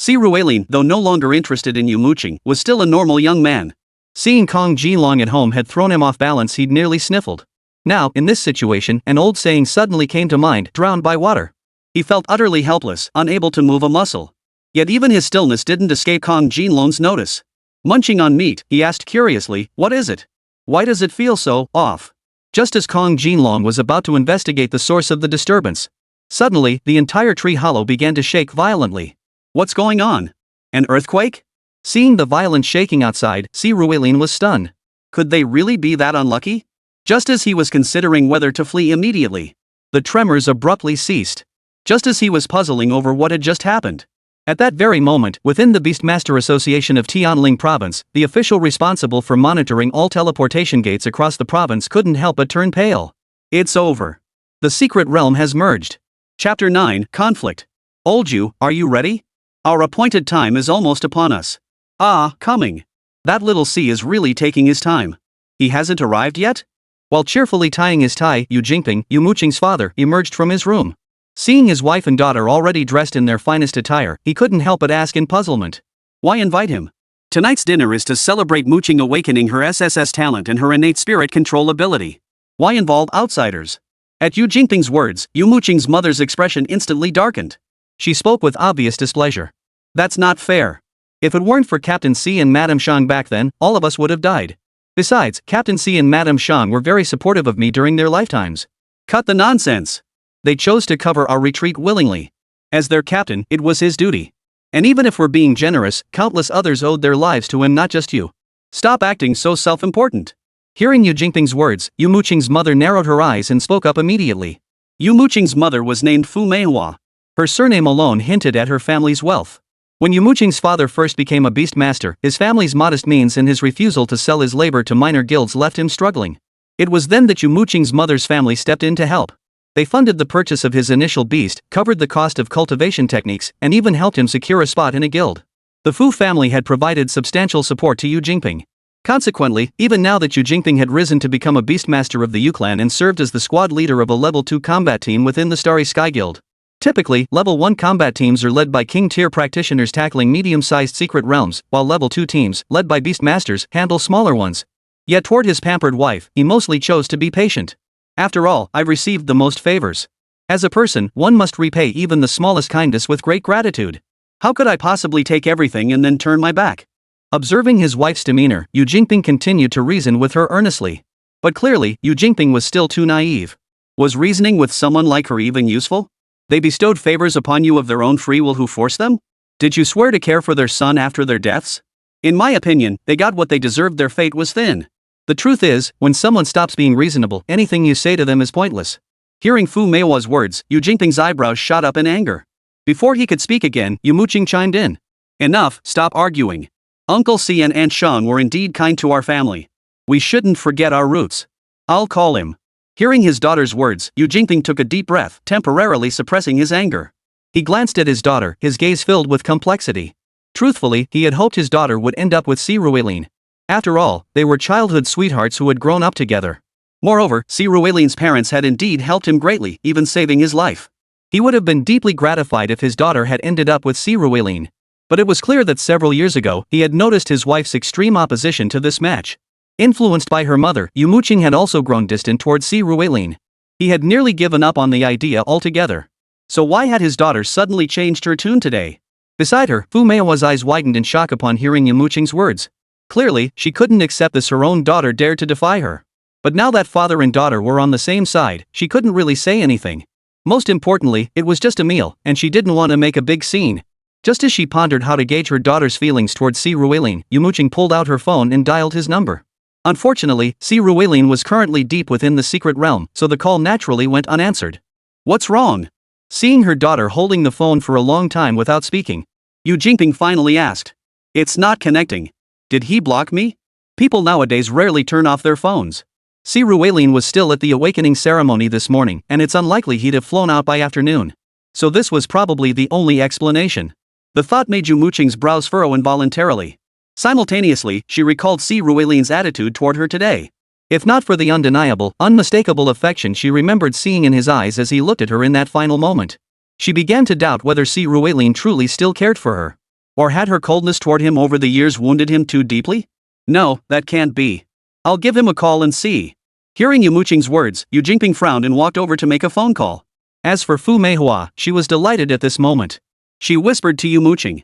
Ruiling, though no longer interested in Yumo Qing, was still a normal young man. Seeing Kong Jin Long at home had thrown him off balance, he'd nearly sniffled. Now, in this situation, an old saying suddenly came to mind: drowned by water. He felt utterly helpless, unable to move a muscle. Yet even his stillness didn't escape Kong Jin Long's notice. Munching on meat, he asked curiously, "What is it? Why does it feel so off?" Just as Kong Jin Long was about to investigate the source of the disturbance, suddenly, the entire tree hollow began to shake violently. What's going on? An earthquake? Seeing the violent shaking outside, Ruiling was stunned. Could they really be that unlucky? Just as he was considering whether to flee immediately, the tremors abruptly ceased. Just as he was puzzling over what had just happened. At that very moment, within the Beastmaster Association of Tianling Province, the official responsible for monitoring all teleportation gates across the province couldn't help but turn pale. It's over. The secret realm has merged. Chapter 9, Conflict. Oldju, are you ready? Our appointed time is almost upon us. Ah, coming. That little C is really taking his time. He hasn't arrived yet? While cheerfully tying his tie, Yu Jingping, Yumo Qing's father, emerged from his room. Seeing his wife and daughter already dressed in their finest attire, he couldn't help but ask in puzzlement. Why invite him? Tonight's dinner is to celebrate Mu Qing awakening her SSS talent and her innate spirit control ability. Why involve outsiders? At Yu Jingping's words, Yumo Qing's mother's expression instantly darkened. She spoke with obvious displeasure. That's not fair. If it weren't for Captain C and Madame Shang back then, all of us would have died. Besides, Captain C and Madame Shang were very supportive of me during their lifetimes. Cut the nonsense. They chose to cover our retreat willingly. As their captain, it was his duty. And even if we're being generous, countless others owed their lives to him, not just you. Stop acting so self-important. Hearing Yu Jingping's words, Yumo Qing's mother narrowed her eyes and spoke up immediately. Yumo Qing's mother was named Fu Manhwa. Her surname alone hinted at her family's wealth. When Yumo Qing's father first became a beastmaster, his family's modest means and his refusal to sell his labor to minor guilds left him struggling. It was then that Yumo Qing's mother's family stepped in to help. They funded the purchase of his initial beast, covered the cost of cultivation techniques, and even helped him secure a spot in a guild. The Fu family had provided substantial support to Yu Jingping. Consequently, even now that Yu Jingping had risen to become a beastmaster of the Yu clan and served as the squad leader of a level 2 combat team within the Starry Sky Guild. Typically, level 1 combat teams are led by king-tier practitioners tackling medium-sized secret realms, while level 2 teams, led by beastmasters, handle smaller ones. Yet toward his pampered wife, he mostly chose to be patient. After all, I've received the most favors. As a person, one must repay even the smallest kindness with great gratitude. How could I possibly take everything and then turn my back? Observing his wife's demeanor, Yu Jingping continued to reason with her earnestly. But clearly, Yu Jingping was still too naive. Was reasoning with someone like her even useful? They bestowed favors upon you of their own free will. Who forced them? Did you swear to care for their son after their deaths? In my opinion, they got what they deserved. Their fate was thin. The truth is, when someone stops being reasonable, anything you say to them is pointless. Hearing Fu Meihua's words, Yu Jingping's eyebrows shot up in anger. Before he could speak again, Yumo Qing chimed in. Enough, stop arguing. Uncle Si and Aunt Shang were indeed kind to our family. We shouldn't forget our roots. I'll call him. Hearing his daughter's words, Yu Jingping took a deep breath, temporarily suppressing his anger. He glanced at his daughter, his gaze filled with complexity. Truthfully, he had hoped his daughter would end up with Si Ruilin. After all, they were childhood sweethearts who had grown up together. Moreover, Si Ruilin's parents had indeed helped him greatly, even saving his life. He would have been deeply gratified if his daughter had ended up with Si Ruilin. But it was clear that several years ago, he had noticed his wife's extreme opposition to this match. Influenced by her mother, Yumo Qing had also grown distant towards Si Ruilin. He had nearly given up on the idea altogether. So why had his daughter suddenly changed her tune today? Beside her, Fu Meihua's eyes widened in shock upon hearing Yumo Qing's words. Clearly, she couldn't accept this. Her own daughter dared to defy her. But now that father and daughter were on the same side, she couldn't really say anything. Most importantly, it was just a meal, and she didn't want to make a big scene. Just as she pondered how to gauge her daughter's feelings towards Si Ruilin, Yumo Qing pulled out her phone and dialed his number. Unfortunately, Si Ruilin was currently deep within the secret realm, so the call naturally went unanswered. What's wrong? Seeing her daughter holding the phone for a long time without speaking, Yu Jingping finally asked. It's not connecting. Did he block me? People nowadays rarely turn off their phones. Si Ruilin was still at the awakening ceremony this morning, and it's unlikely he'd have flown out by afternoon. So this was probably the only explanation. The thought made Yumo Qing's brows furrow involuntarily. Simultaneously, she recalled Si Ruilin's attitude toward her today. If not for the undeniable, unmistakable affection she remembered seeing in his eyes as he looked at her in that final moment, she began to doubt whether Si Ruilin truly still cared for her. Or had her coldness toward him over the years wounded him too deeply? No, that can't be. I'll give him a call and see. Hearing Yumo Qing's words, Yu Jingping frowned and walked over to make a phone call. As for Fu Meihua, she was delighted at this moment. She whispered to Yumo Qing.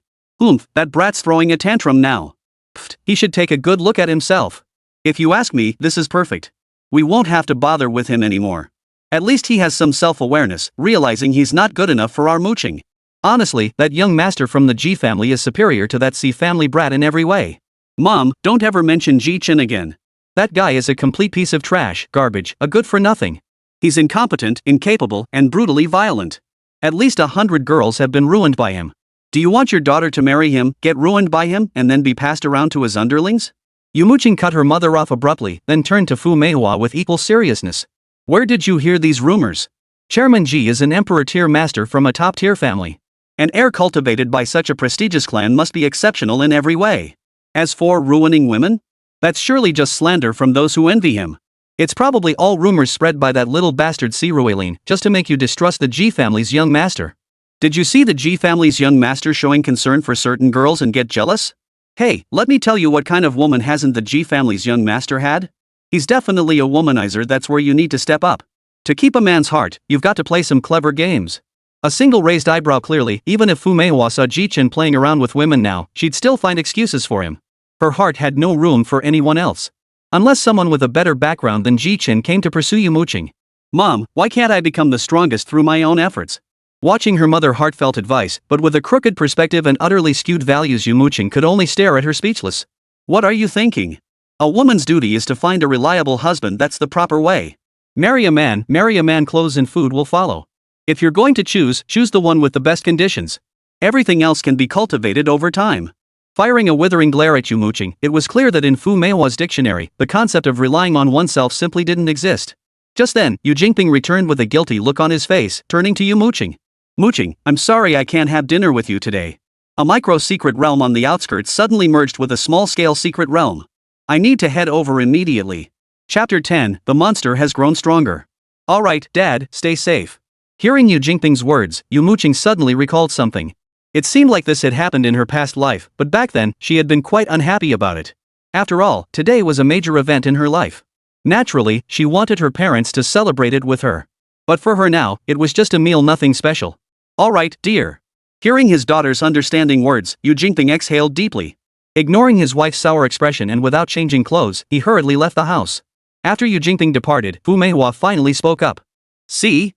That brat's throwing a tantrum now. Pfft, he should take a good look at himself. If you ask me, this is perfect. We won't have to bother with him anymore. At least he has some self-awareness, realizing he's not good enough for our mooching. Honestly, that young master from the Ji family is superior to that Si family brat in every way. Mom, don't ever mention Ji Chen again. That guy is a complete piece of trash, garbage, a good-for-nothing. He's incompetent, incapable, and brutally violent. At least 100 girls have been ruined by him. Do you want your daughter to marry him, get ruined by him, and then be passed around to his underlings? Yumo Qing cut her mother off abruptly, then turned to Fu Meihua with equal seriousness. Where did you hear these rumors? Chairman Ji is an emperor-tier master from a top-tier family. An heir cultivated by such a prestigious clan must be exceptional in every way. As for ruining women? That's surely just slander from those who envy him. It's probably all rumors spread by that little bastard Si Ruilin, just to make you distrust the Ji family's young master. Did you see the Ji family's young master showing concern for certain girls and get jealous? Hey, let me tell you what kind of woman hasn't the Ji family's young master had? He's definitely a womanizer. That's where you need to step up. To keep a man's heart, you've got to play some clever games. A single raised eyebrow clearly, even if Fu Meihua saw Ji Chen playing around with women now, she'd still find excuses for him. Her heart had no room for anyone else. Unless someone with a better background than Ji Chen came to pursue Yumo Qing. Mom, why can't I become the strongest through my own efforts? Watching her mother heartfelt advice, but with a crooked perspective and utterly skewed values, Yumo Qing could only stare at her speechless. What are you thinking? A woman's duty is to find a reliable husband. That's the proper way. Marry a man, clothes and food will follow. If you're going to choose the one with the best conditions. Everything else can be cultivated over time. Firing a withering glare at Yumo Qing, it was clear that in Fu Meihua's dictionary, the concept of relying on oneself simply didn't exist. Just then, Yu Jingping returned with a guilty look on his face, turning to Yumo Qing. Muqing, I'm sorry I can't have dinner with you today. A micro-secret realm on the outskirts suddenly merged with a small-scale secret realm. I need to head over immediately. Chapter 10, The Monster Has Grown Stronger. Alright, Dad, stay safe. Hearing Yu Jingping's words, Yumo Qing suddenly recalled something. It seemed like this had happened in her past life, but back then, she had been quite unhappy about it. After all, today was a major event in her life. Naturally, she wanted her parents to celebrate it with her. But for her now, it was just a meal, nothing special. Alright, dear. Hearing his daughter's understanding words, Yu Jingping exhaled deeply. Ignoring his wife's sour expression and without changing clothes, he hurriedly left the house. After Yu Jingping departed, Fu Meihua finally spoke up. See?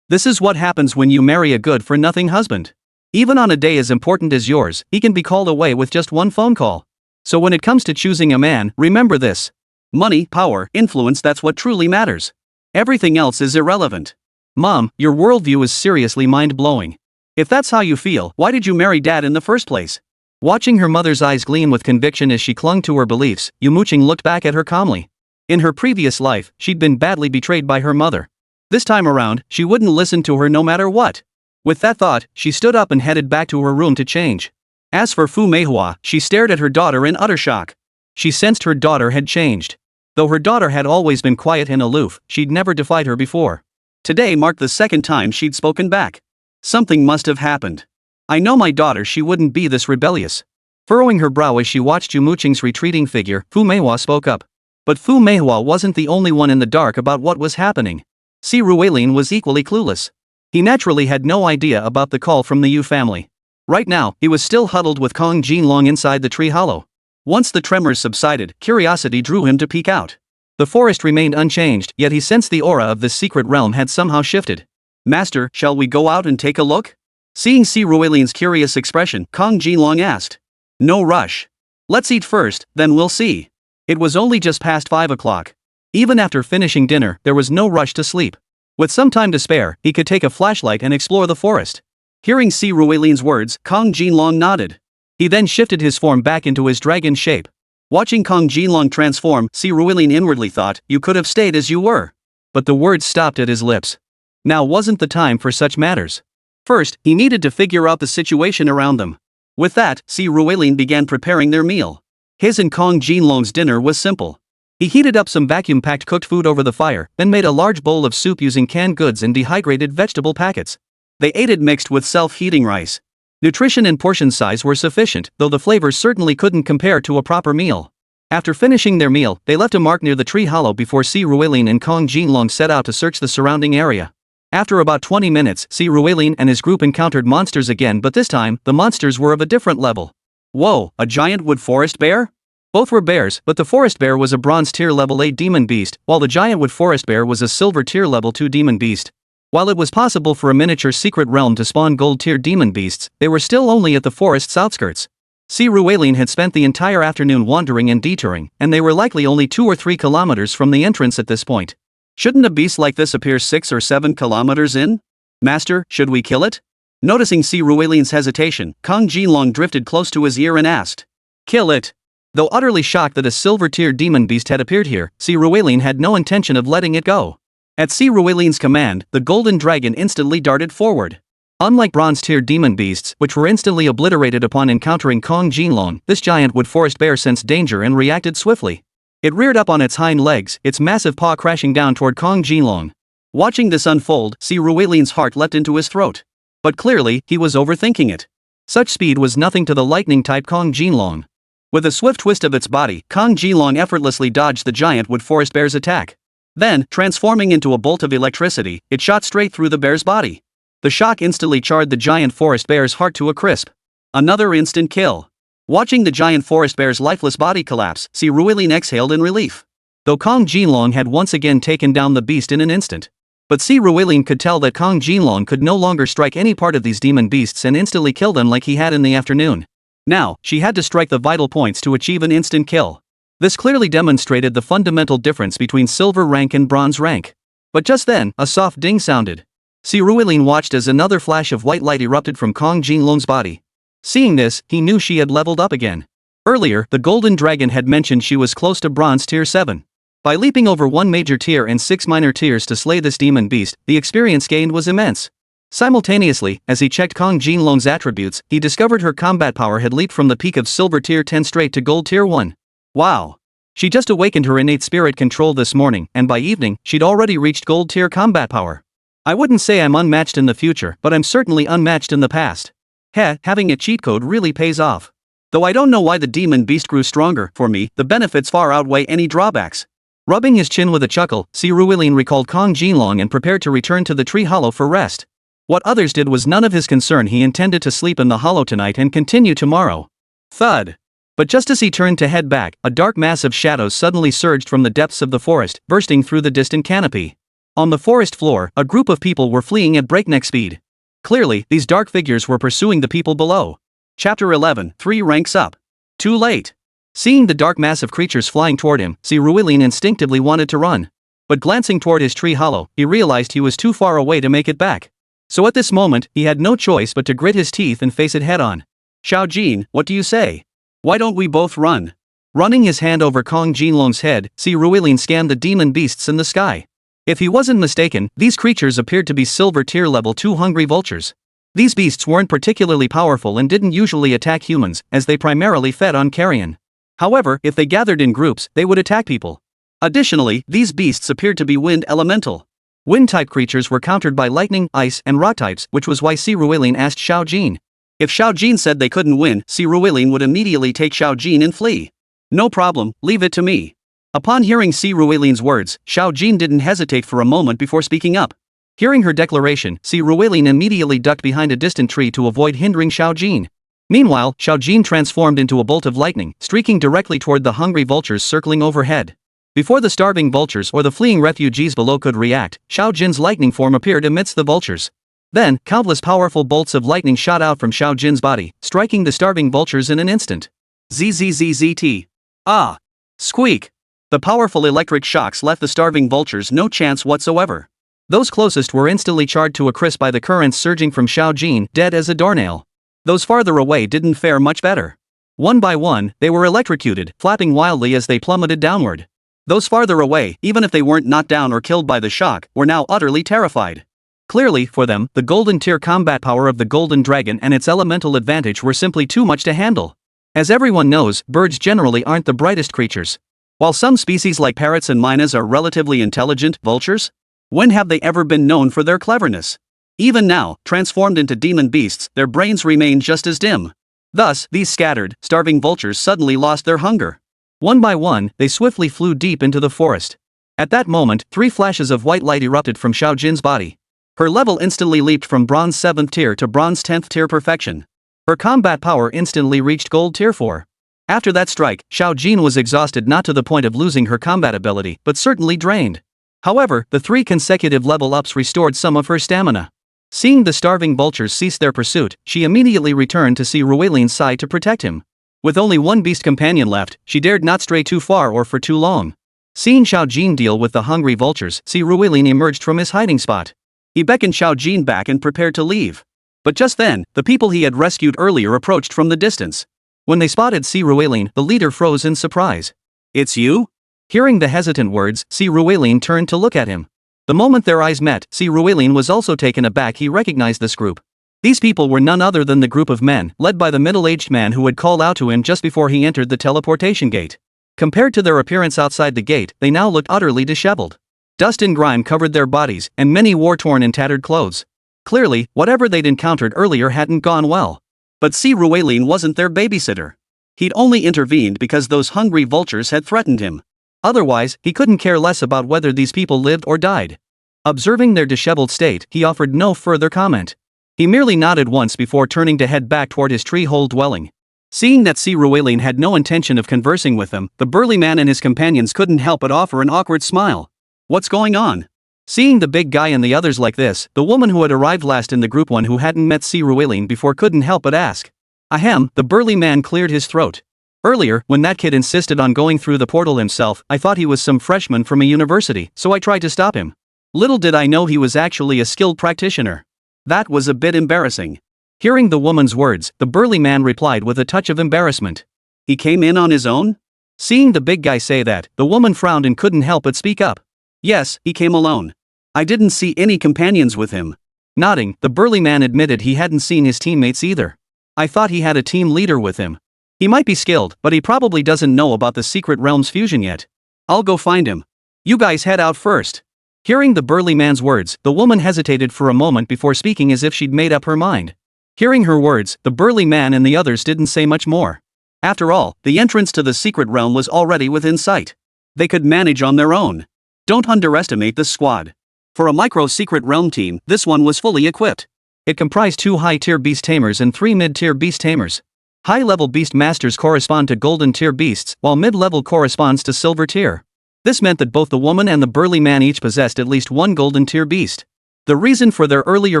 This is what happens when you marry a good-for-nothing husband. Even on a day as important as yours, he can be called away with just one phone call. So when it comes to choosing a man, remember this. Money, power, influence, that's what truly matters. Everything else is irrelevant. Mom, your worldview is seriously mind-blowing. If that's how you feel, why did you marry Dad in the first place? Watching her mother's eyes gleam with conviction as she clung to her beliefs, Yumo Qing looked back at her calmly. In her previous life, she'd been badly betrayed by her mother. This time around, she wouldn't listen to her no matter what. With that thought, she stood up and headed back to her room to change. As for Fu Meihua, she stared at her daughter in utter shock. She sensed her daughter had changed. Though her daughter had always been quiet and aloof, she'd never defied her before. Today marked the second time she'd spoken back. Something must have happened. I know my daughter, she wouldn't be this rebellious. Furrowing her brow as she watched Yumo Qing's retreating figure, Fu Meihua spoke up. But Fu Meihua wasn't the only one in the dark about what was happening. Si Ruilin was equally clueless. He naturally had no idea about the call from the Yu family. Right now, he was still huddled with Kong Jin Long inside the tree hollow. Once the tremors subsided, curiosity drew him to peek out. The forest remained unchanged, yet he sensed the aura of this secret realm had somehow shifted. Master, shall we go out and take a look? Seeing Si Ruilin's curious expression, Kong Jin Long asked. No rush. Let's eat first, then we'll see. It was only just past 5 o'clock. Even after finishing dinner, there was no rush to sleep. With some time to spare, he could take a flashlight and explore the forest. Hearing Si Ruilin's words, Kong Jin Long nodded. He then shifted his form back into his dragon shape. Watching Kong Jin Long transform, Si Ruilin inwardly thought, you could have stayed as you were. But the words stopped at his lips. Now wasn't the time for such matters. First, he needed to figure out the situation around them. With that, Si Ruilin began preparing their meal. His and Kong Jin Long's dinner was simple. He heated up some vacuum-packed cooked food over the fire, then made a large bowl of soup using canned goods and dehydrated vegetable packets. They ate it mixed with self-heating rice. Nutrition and portion size were sufficient, though the flavors certainly couldn't compare to a proper meal. After finishing their meal, they left a mark near the tree hollow before Si Ruilin and Kong Jin Long set out to search the surrounding area. After about 20 minutes, Si Ruilin and his group encountered monsters again, but this time, the monsters were of a different level. Whoa, a giant wood forest bear? Both were bears, but the forest bear was a bronze tier level 8 demon beast, while the giant wood forest bear was a silver tier level 2 demon beast. While it was possible for a miniature secret realm to spawn gold tier demon beasts, they were still only at the forest's outskirts. Si Ruilin had spent the entire afternoon wandering and detouring, and they were likely only 2 or 3 kilometers from the entrance at this point. Shouldn't a beast like this appear 6 or 7 kilometers in? Master, should we kill it? Noticing Si Ruilin's hesitation, Kong Jin Long drifted close to his ear and asked. Kill it. Though utterly shocked that a silver-tier demon beast had appeared here, Si Ruilin had no intention of letting it go. At Si Ruilin's command, the golden dragon instantly darted forward. Unlike bronze-tier demon beasts, which were instantly obliterated upon encountering Kong Jin Long, this giant wood forest bear sensed danger and reacted swiftly. It reared up on its hind legs, its massive paw crashing down toward Kong Jin Long. Watching this unfold, Si Ruilin's heart leapt into his throat. But clearly, he was overthinking it. Such speed was nothing to the lightning-type Kong Jin Long. With a swift twist of its body, Kong Jin Long effortlessly dodged the giant wood forest bear's attack. Then, transforming into a bolt of electricity, it shot straight through the bear's body. The shock instantly charred the giant forest bear's heart to a crisp. Another instant kill. Watching the giant forest bear's lifeless body collapse, Si Ruilin exhaled in relief. Though Kong Jin Long had once again taken down the beast in an instant. But Si Ruilin could tell that Kong Jin Long could no longer strike any part of these demon beasts and instantly kill them like he had in the afternoon. Now, she had to strike the vital points to achieve an instant kill. This clearly demonstrated the fundamental difference between silver rank and bronze rank. But just then, a soft ding sounded. Si Ruilin watched as another flash of white light erupted from Kong Jin Long's body. Seeing this, he knew she had leveled up again. Earlier, the golden dragon had mentioned she was close to bronze tier 7. By leaping over one major tier and 6 minor tiers to slay this demon beast, the experience gained was immense. Simultaneously, as he checked Jin Long's attributes, he discovered her combat power had leaped from the peak of Silver Tier 10 straight to Gold Tier 1. Wow! She just awakened her innate spirit control this morning, and by evening, she'd already reached Gold Tier combat power. I wouldn't say I'm unmatched in the future, but I'm certainly unmatched in the past. Having a cheat code really pays off. Though I don't know why the demon beast grew stronger, for me, the benefits far outweigh any drawbacks. Rubbing his chin with a chuckle, Ruilin recalled Jin Long and prepared to return to the tree hollow for rest. What others did was none of his concern. He intended to sleep in the hollow tonight and continue tomorrow. Thud. But just as he turned to head back, a dark mass of shadows suddenly surged from the depths of the forest, bursting through the distant canopy. On the forest floor, a group of people were fleeing at breakneck speed. Clearly, these dark figures were pursuing the people below. Chapter 11, 3 ranks up. Too late. Seeing the dark mass of creatures flying toward him, Ruilin instinctively wanted to run. But glancing toward his tree hollow, he realized he was too far away to make it back. So at this moment, he had no choice but to grit his teeth and face it head-on. Xiao Jin, what do you say? Why don't we both run? Running his hand over Jin Long's head, Ruilin scanned the demon beasts in the sky. If he wasn't mistaken, these creatures appeared to be Silver Tier level 2 hungry vultures. These beasts weren't particularly powerful and didn't usually attack humans, as they primarily fed on carrion. However, if they gathered in groups, they would attack people. Additionally, these beasts appeared to be wind elemental. Wind-type creatures were countered by lightning, ice, and rock types, which was why Ruilin asked Xiao Jin. If Xiao Jin said they couldn't win, Ruilin would immediately take Xiao Jin and flee. No problem, leave it to me. Upon hearing Ruilin's words, Xiao Jin didn't hesitate for a moment before speaking up. Hearing her declaration, Ruilin immediately ducked behind a distant tree to avoid hindering Xiao Jin. Meanwhile, Xiao Jin transformed into a bolt of lightning, streaking directly toward the hungry vultures circling overhead. Before the starving vultures or the fleeing refugees below could react, Xiao Jin's lightning form appeared amidst the vultures. Then, countless powerful bolts of lightning shot out from Xiao Jin's body, striking the starving vultures in an instant. ZZZZT. Ah! Squeak! The powerful electric shocks left the starving vultures no chance whatsoever. Those closest were instantly charred to a crisp by the currents surging from Xiao Jin, dead as a doornail. Those farther away didn't fare much better. One by one, they were electrocuted, flapping wildly as they plummeted downward. Those farther away, even if they weren't knocked down or killed by the shock, were now utterly terrified. Clearly, for them, the golden tier combat power of the golden dragon and its elemental advantage were simply too much to handle. As everyone knows, birds generally aren't the brightest creatures. While some species like parrots and mynas are relatively intelligent, vultures? When have they ever been known for their cleverness? Even now, transformed into demon beasts, their brains remain just as dim. Thus, these scattered, starving vultures suddenly lost their hunger. One by one, they swiftly flew deep into the forest. At that moment, 3 flashes of white light erupted from Xiao Jin's body. Her level instantly leaped from Bronze 7th tier to Bronze 10th tier perfection. Her combat power instantly reached Gold Tier 4. After that strike, Xiao Jin was exhausted, not to the point of losing her combat ability, but certainly drained. However, the 3 consecutive level ups restored some of her stamina. Seeing the starving vultures cease their pursuit, she immediately returned to Ruilin's side to protect him. With only one beast companion left, she dared not stray too far or for too long. Seeing Xiao Jin deal with the hungry vultures, Ruilin emerged from his hiding spot. He beckoned Xiao Jin back and prepared to leave. But just then, the people he had rescued earlier approached from the distance. When they spotted Ruilin, the leader froze in surprise. "It's you?" Hearing the hesitant words, Ruilin turned to look at him. The moment their eyes met, Ruilin was also taken aback. He recognized this group. These people were none other than the group of men, led by the middle-aged man who had called out to him just before he entered the teleportation gate. Compared to their appearance outside the gate, they now looked utterly disheveled. Dust and grime covered their bodies, and many wore torn and tattered clothes. Clearly, whatever they'd encountered earlier hadn't gone well. But Ruilin wasn't their babysitter. He'd only intervened because those hungry vultures had threatened him. Otherwise, he couldn't care less about whether these people lived or died. Observing their disheveled state, he offered no further comment. He merely nodded once before turning to head back toward his tree-hole dwelling. Seeing that Ruilin had no intention of conversing with them, the burly man and his companions couldn't help but offer an awkward smile. "What's going on?" Seeing the big guy and the others like this, the woman who had arrived last in the group, one who hadn't met Ruilin before, couldn't help but ask. Ahem, the burly man cleared his throat. "Earlier, when that kid insisted on going through the portal himself, I thought he was some freshman from a university, so I tried to stop him. Little did I know he was actually a skilled practitioner. That was a bit embarrassing." Hearing the woman's words, the burly man replied with a touch of embarrassment. "He came in on his own?" Seeing the big guy say that, the woman frowned and couldn't help but speak up. Yes, he came alone. I didn't see any companions with him. Nodding, the burly man admitted he hadn't seen his teammates either. I thought he had a team leader with him. He might be skilled, but he probably doesn't know about the Secret Realms fusion yet. I'll go find him. You guys head out first. Hearing the burly man's words, the woman hesitated for a moment before speaking as if she'd made up her mind. Hearing her words, the burly man and the others didn't say much more. After all, the entrance to the secret realm was already within sight. They could manage on their own. Don't underestimate this squad. For a micro-secret realm team, this one was fully equipped. It comprised 2 high-tier beast tamers and 3 mid-tier beast tamers. High-level beast masters correspond to golden-tier beasts, while mid-level corresponds to silver tier. This meant that both the woman and the burly man each possessed at least 1 golden-tier beast. The reason for their earlier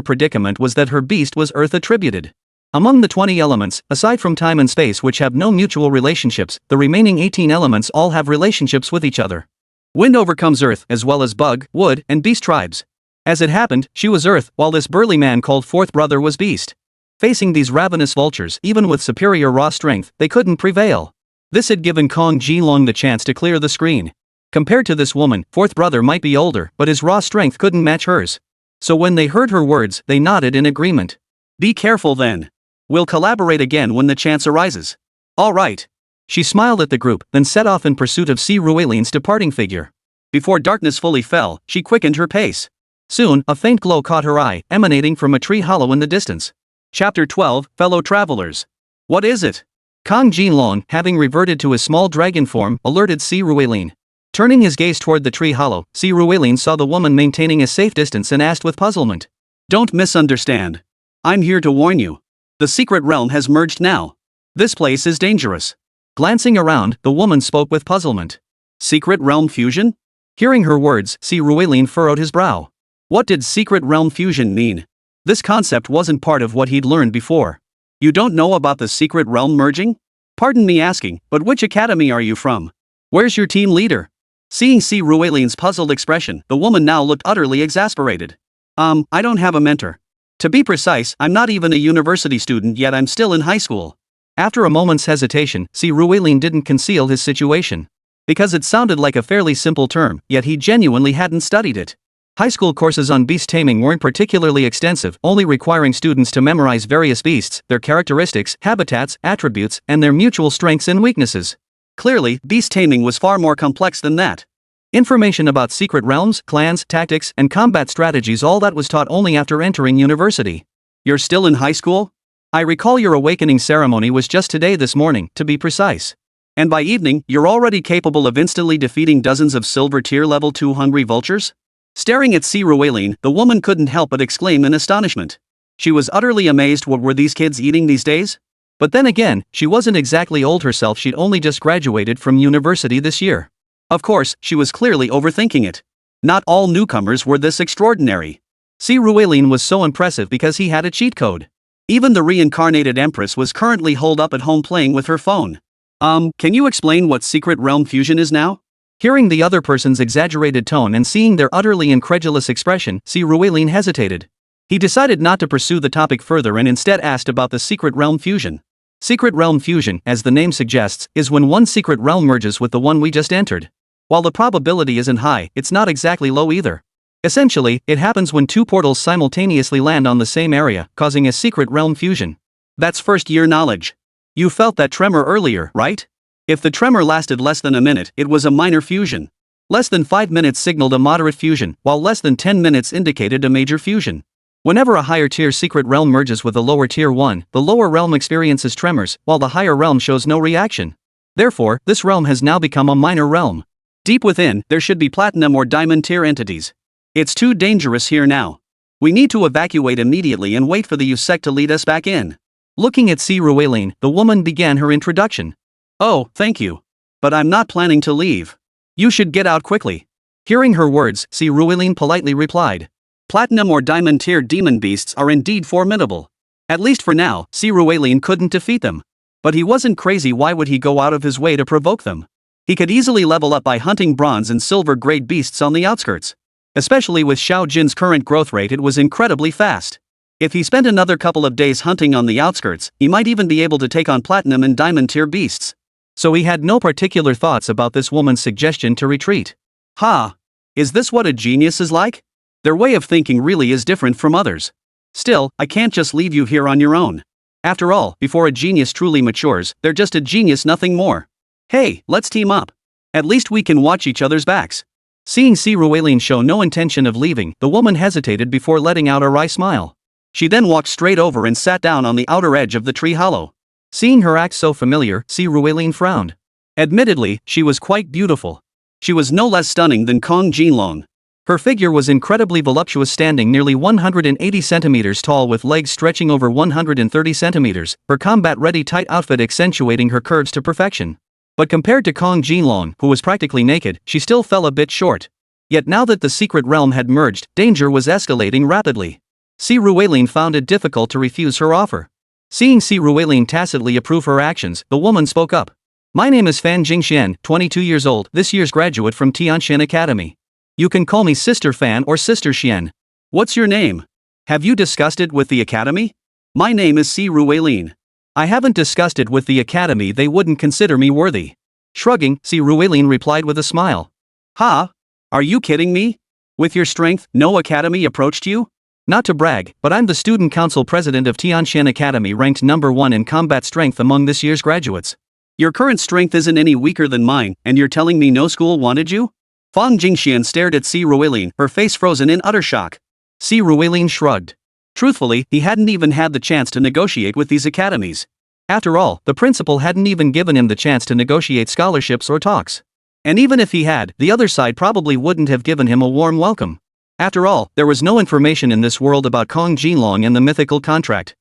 predicament was that her beast was earth-attributed. Among the 20 elements, aside from time and space which have no mutual relationships, the remaining 18 elements all have relationships with each other. Wind overcomes earth, as well as bug, wood, and beast tribes. As it happened, she was earth, while this burly man called fourth brother was beast. Facing these ravenous vultures, even with superior raw strength, they couldn't prevail. This had given Jin Long the chance to clear the screen. Compared to this woman, fourth brother might be older, but his raw strength couldn't match hers. So when they heard her words, they nodded in agreement. Be careful then. We'll collaborate again when the chance arises. All right. She smiled at the group, then set off in pursuit of Si Ruiline's departing figure. Before darkness fully fell, she quickened her pace. Soon, a faint glow caught her eye, emanating from a tree hollow in the distance. Chapter 12, Fellow Travelers. What is it? Jin Long, having reverted to his small dragon form, alerted Si Ruiline. Turning his gaze toward the tree hollow, Si Ruiline saw the woman maintaining a safe distance and asked with puzzlement. Don't misunderstand. I'm here to warn you. The secret realm has merged now. This place is dangerous. Glancing around, the woman spoke with puzzlement. Secret realm fusion? Hearing her words, Si Ruiline furrowed his brow. What did secret realm fusion mean? This concept wasn't part of what he'd learned before. You don't know about the secret realm merging? Pardon me asking, but which academy are you from? Where's your team leader? Seeing Si Ruiline's puzzled expression, the woman now looked utterly exasperated. I don't have a mentor. To be precise, I'm not even a university student yet, I'm still in high school. After a moment's hesitation, Si Ruiline didn't conceal his situation. Because it sounded like a fairly simple term, yet he genuinely hadn't studied it. High school courses on beast taming weren't particularly extensive, only requiring students to memorize various beasts, their characteristics, habitats, attributes, and their mutual strengths and weaknesses. Clearly, beast taming was far more complex than that. Information about secret realms, clans, tactics, and combat strategies, all that was taught only after entering university. You're still in high school? I recall your awakening ceremony was just today this morning, to be precise. And by evening, you're already capable of instantly defeating dozens of silver tier level 2 hungry vultures? Staring at Si Ruiline, the woman couldn't help but exclaim in astonishment. She was utterly amazed. What were these kids eating these days? But then again, she wasn't exactly old herself, she'd only just graduated from university this year. Of course, she was clearly overthinking it. Not all newcomers were this extraordinary. Si Ruiline was so impressive because he had a cheat code. Even the reincarnated empress was currently holed up at home playing with her phone. Can you explain what secret realm fusion is now? Hearing the other person's exaggerated tone and seeing their utterly incredulous expression, Si Ruiline hesitated. He decided not to pursue the topic further and instead asked about the secret realm fusion. Secret realm fusion, as the name suggests, is when one secret realm merges with the one we just entered. While the probability isn't high, it's not exactly low either. Essentially, it happens when 2 portals simultaneously land on the same area, causing a secret realm fusion. That's first-year knowledge. You felt that tremor earlier, right? If the tremor lasted less than a minute, it was a minor fusion. Less than 5 minutes signaled a moderate fusion, while less than 10 minutes indicated a major fusion. Whenever a higher tier secret realm merges with a lower tier one, the lower realm experiences tremors, while the higher realm shows no reaction. Therefore, this realm has now become a minor realm. Deep within, there should be platinum or diamond tier entities. It's too dangerous here now. We need to evacuate immediately and wait for the USEC to lead us back in. Looking at Si Ruiline, the woman began her introduction. Oh, thank you. But I'm not planning to leave. You should get out quickly. Hearing her words, Si Ruiline politely replied. Platinum or diamond tier demon beasts are indeed formidable. At least for now, Si Ruiline couldn't defeat them. But he wasn't crazy. Why would he go out of his way to provoke them? He could easily level up by hunting bronze and silver grade beasts on the outskirts. Especially with Xiao Jin's current growth rate, it was incredibly fast. If he spent another couple of days hunting on the outskirts, he might even be able to take on platinum and diamond tier beasts. So he had no particular thoughts about this woman's suggestion to retreat. Ha! Is this what a genius is like? Their way of thinking really is different from others. Still, I can't just leave you here on your own. After all, before a genius truly matures, they're just a genius, nothing more. Hey, let's team up. At least we can watch each other's backs. Seeing Si Ruelin show no intention of leaving, the woman hesitated before letting out a wry smile. She then walked straight over and sat down on the outer edge of the tree hollow. Seeing her act so familiar, Si Ruelin frowned. Admittedly, she was quite beautiful. She was no less stunning than Jin Long. Her figure was incredibly voluptuous, standing nearly 180 centimeters tall with legs stretching over 130 centimeters, her combat-ready tight outfit accentuating her curves to perfection. But compared to Jin Long, who was practically naked, she still fell a bit short. Yet now that the secret realm had merged, danger was escalating rapidly. Si Ruelin found it difficult to refuse her offer. Seeing Si Ruelin tacitly approve her actions, the woman spoke up. My name is Fan Jingxian, 22 years old, this year's graduate from Tianxian Academy. You can call me Sister Fan or Sister Xian. What's your name? Have you discussed it with the academy? My name is Si Ruelin. I haven't discussed it with the academy, they wouldn't consider me worthy. Shrugging, Si Ruelin replied with a smile. Ha? Are you kidding me? With your strength, no academy approached you? Not to brag, but I'm the student council president of Tianxian Academy, ranked number 1 in combat strength among this year's graduates. Your current strength isn't any weaker than mine, and you're telling me no school wanted you? Fang Jingxian stared at Si Ruelin, her face frozen in utter shock. Si Ruelin shrugged. Truthfully, he hadn't even had the chance to negotiate with these academies. After all, the principal hadn't even given him the chance to negotiate scholarships or talks. And even if he had, the other side probably wouldn't have given him a warm welcome. After all, there was no information in this world about Jin Long and the mythical contract.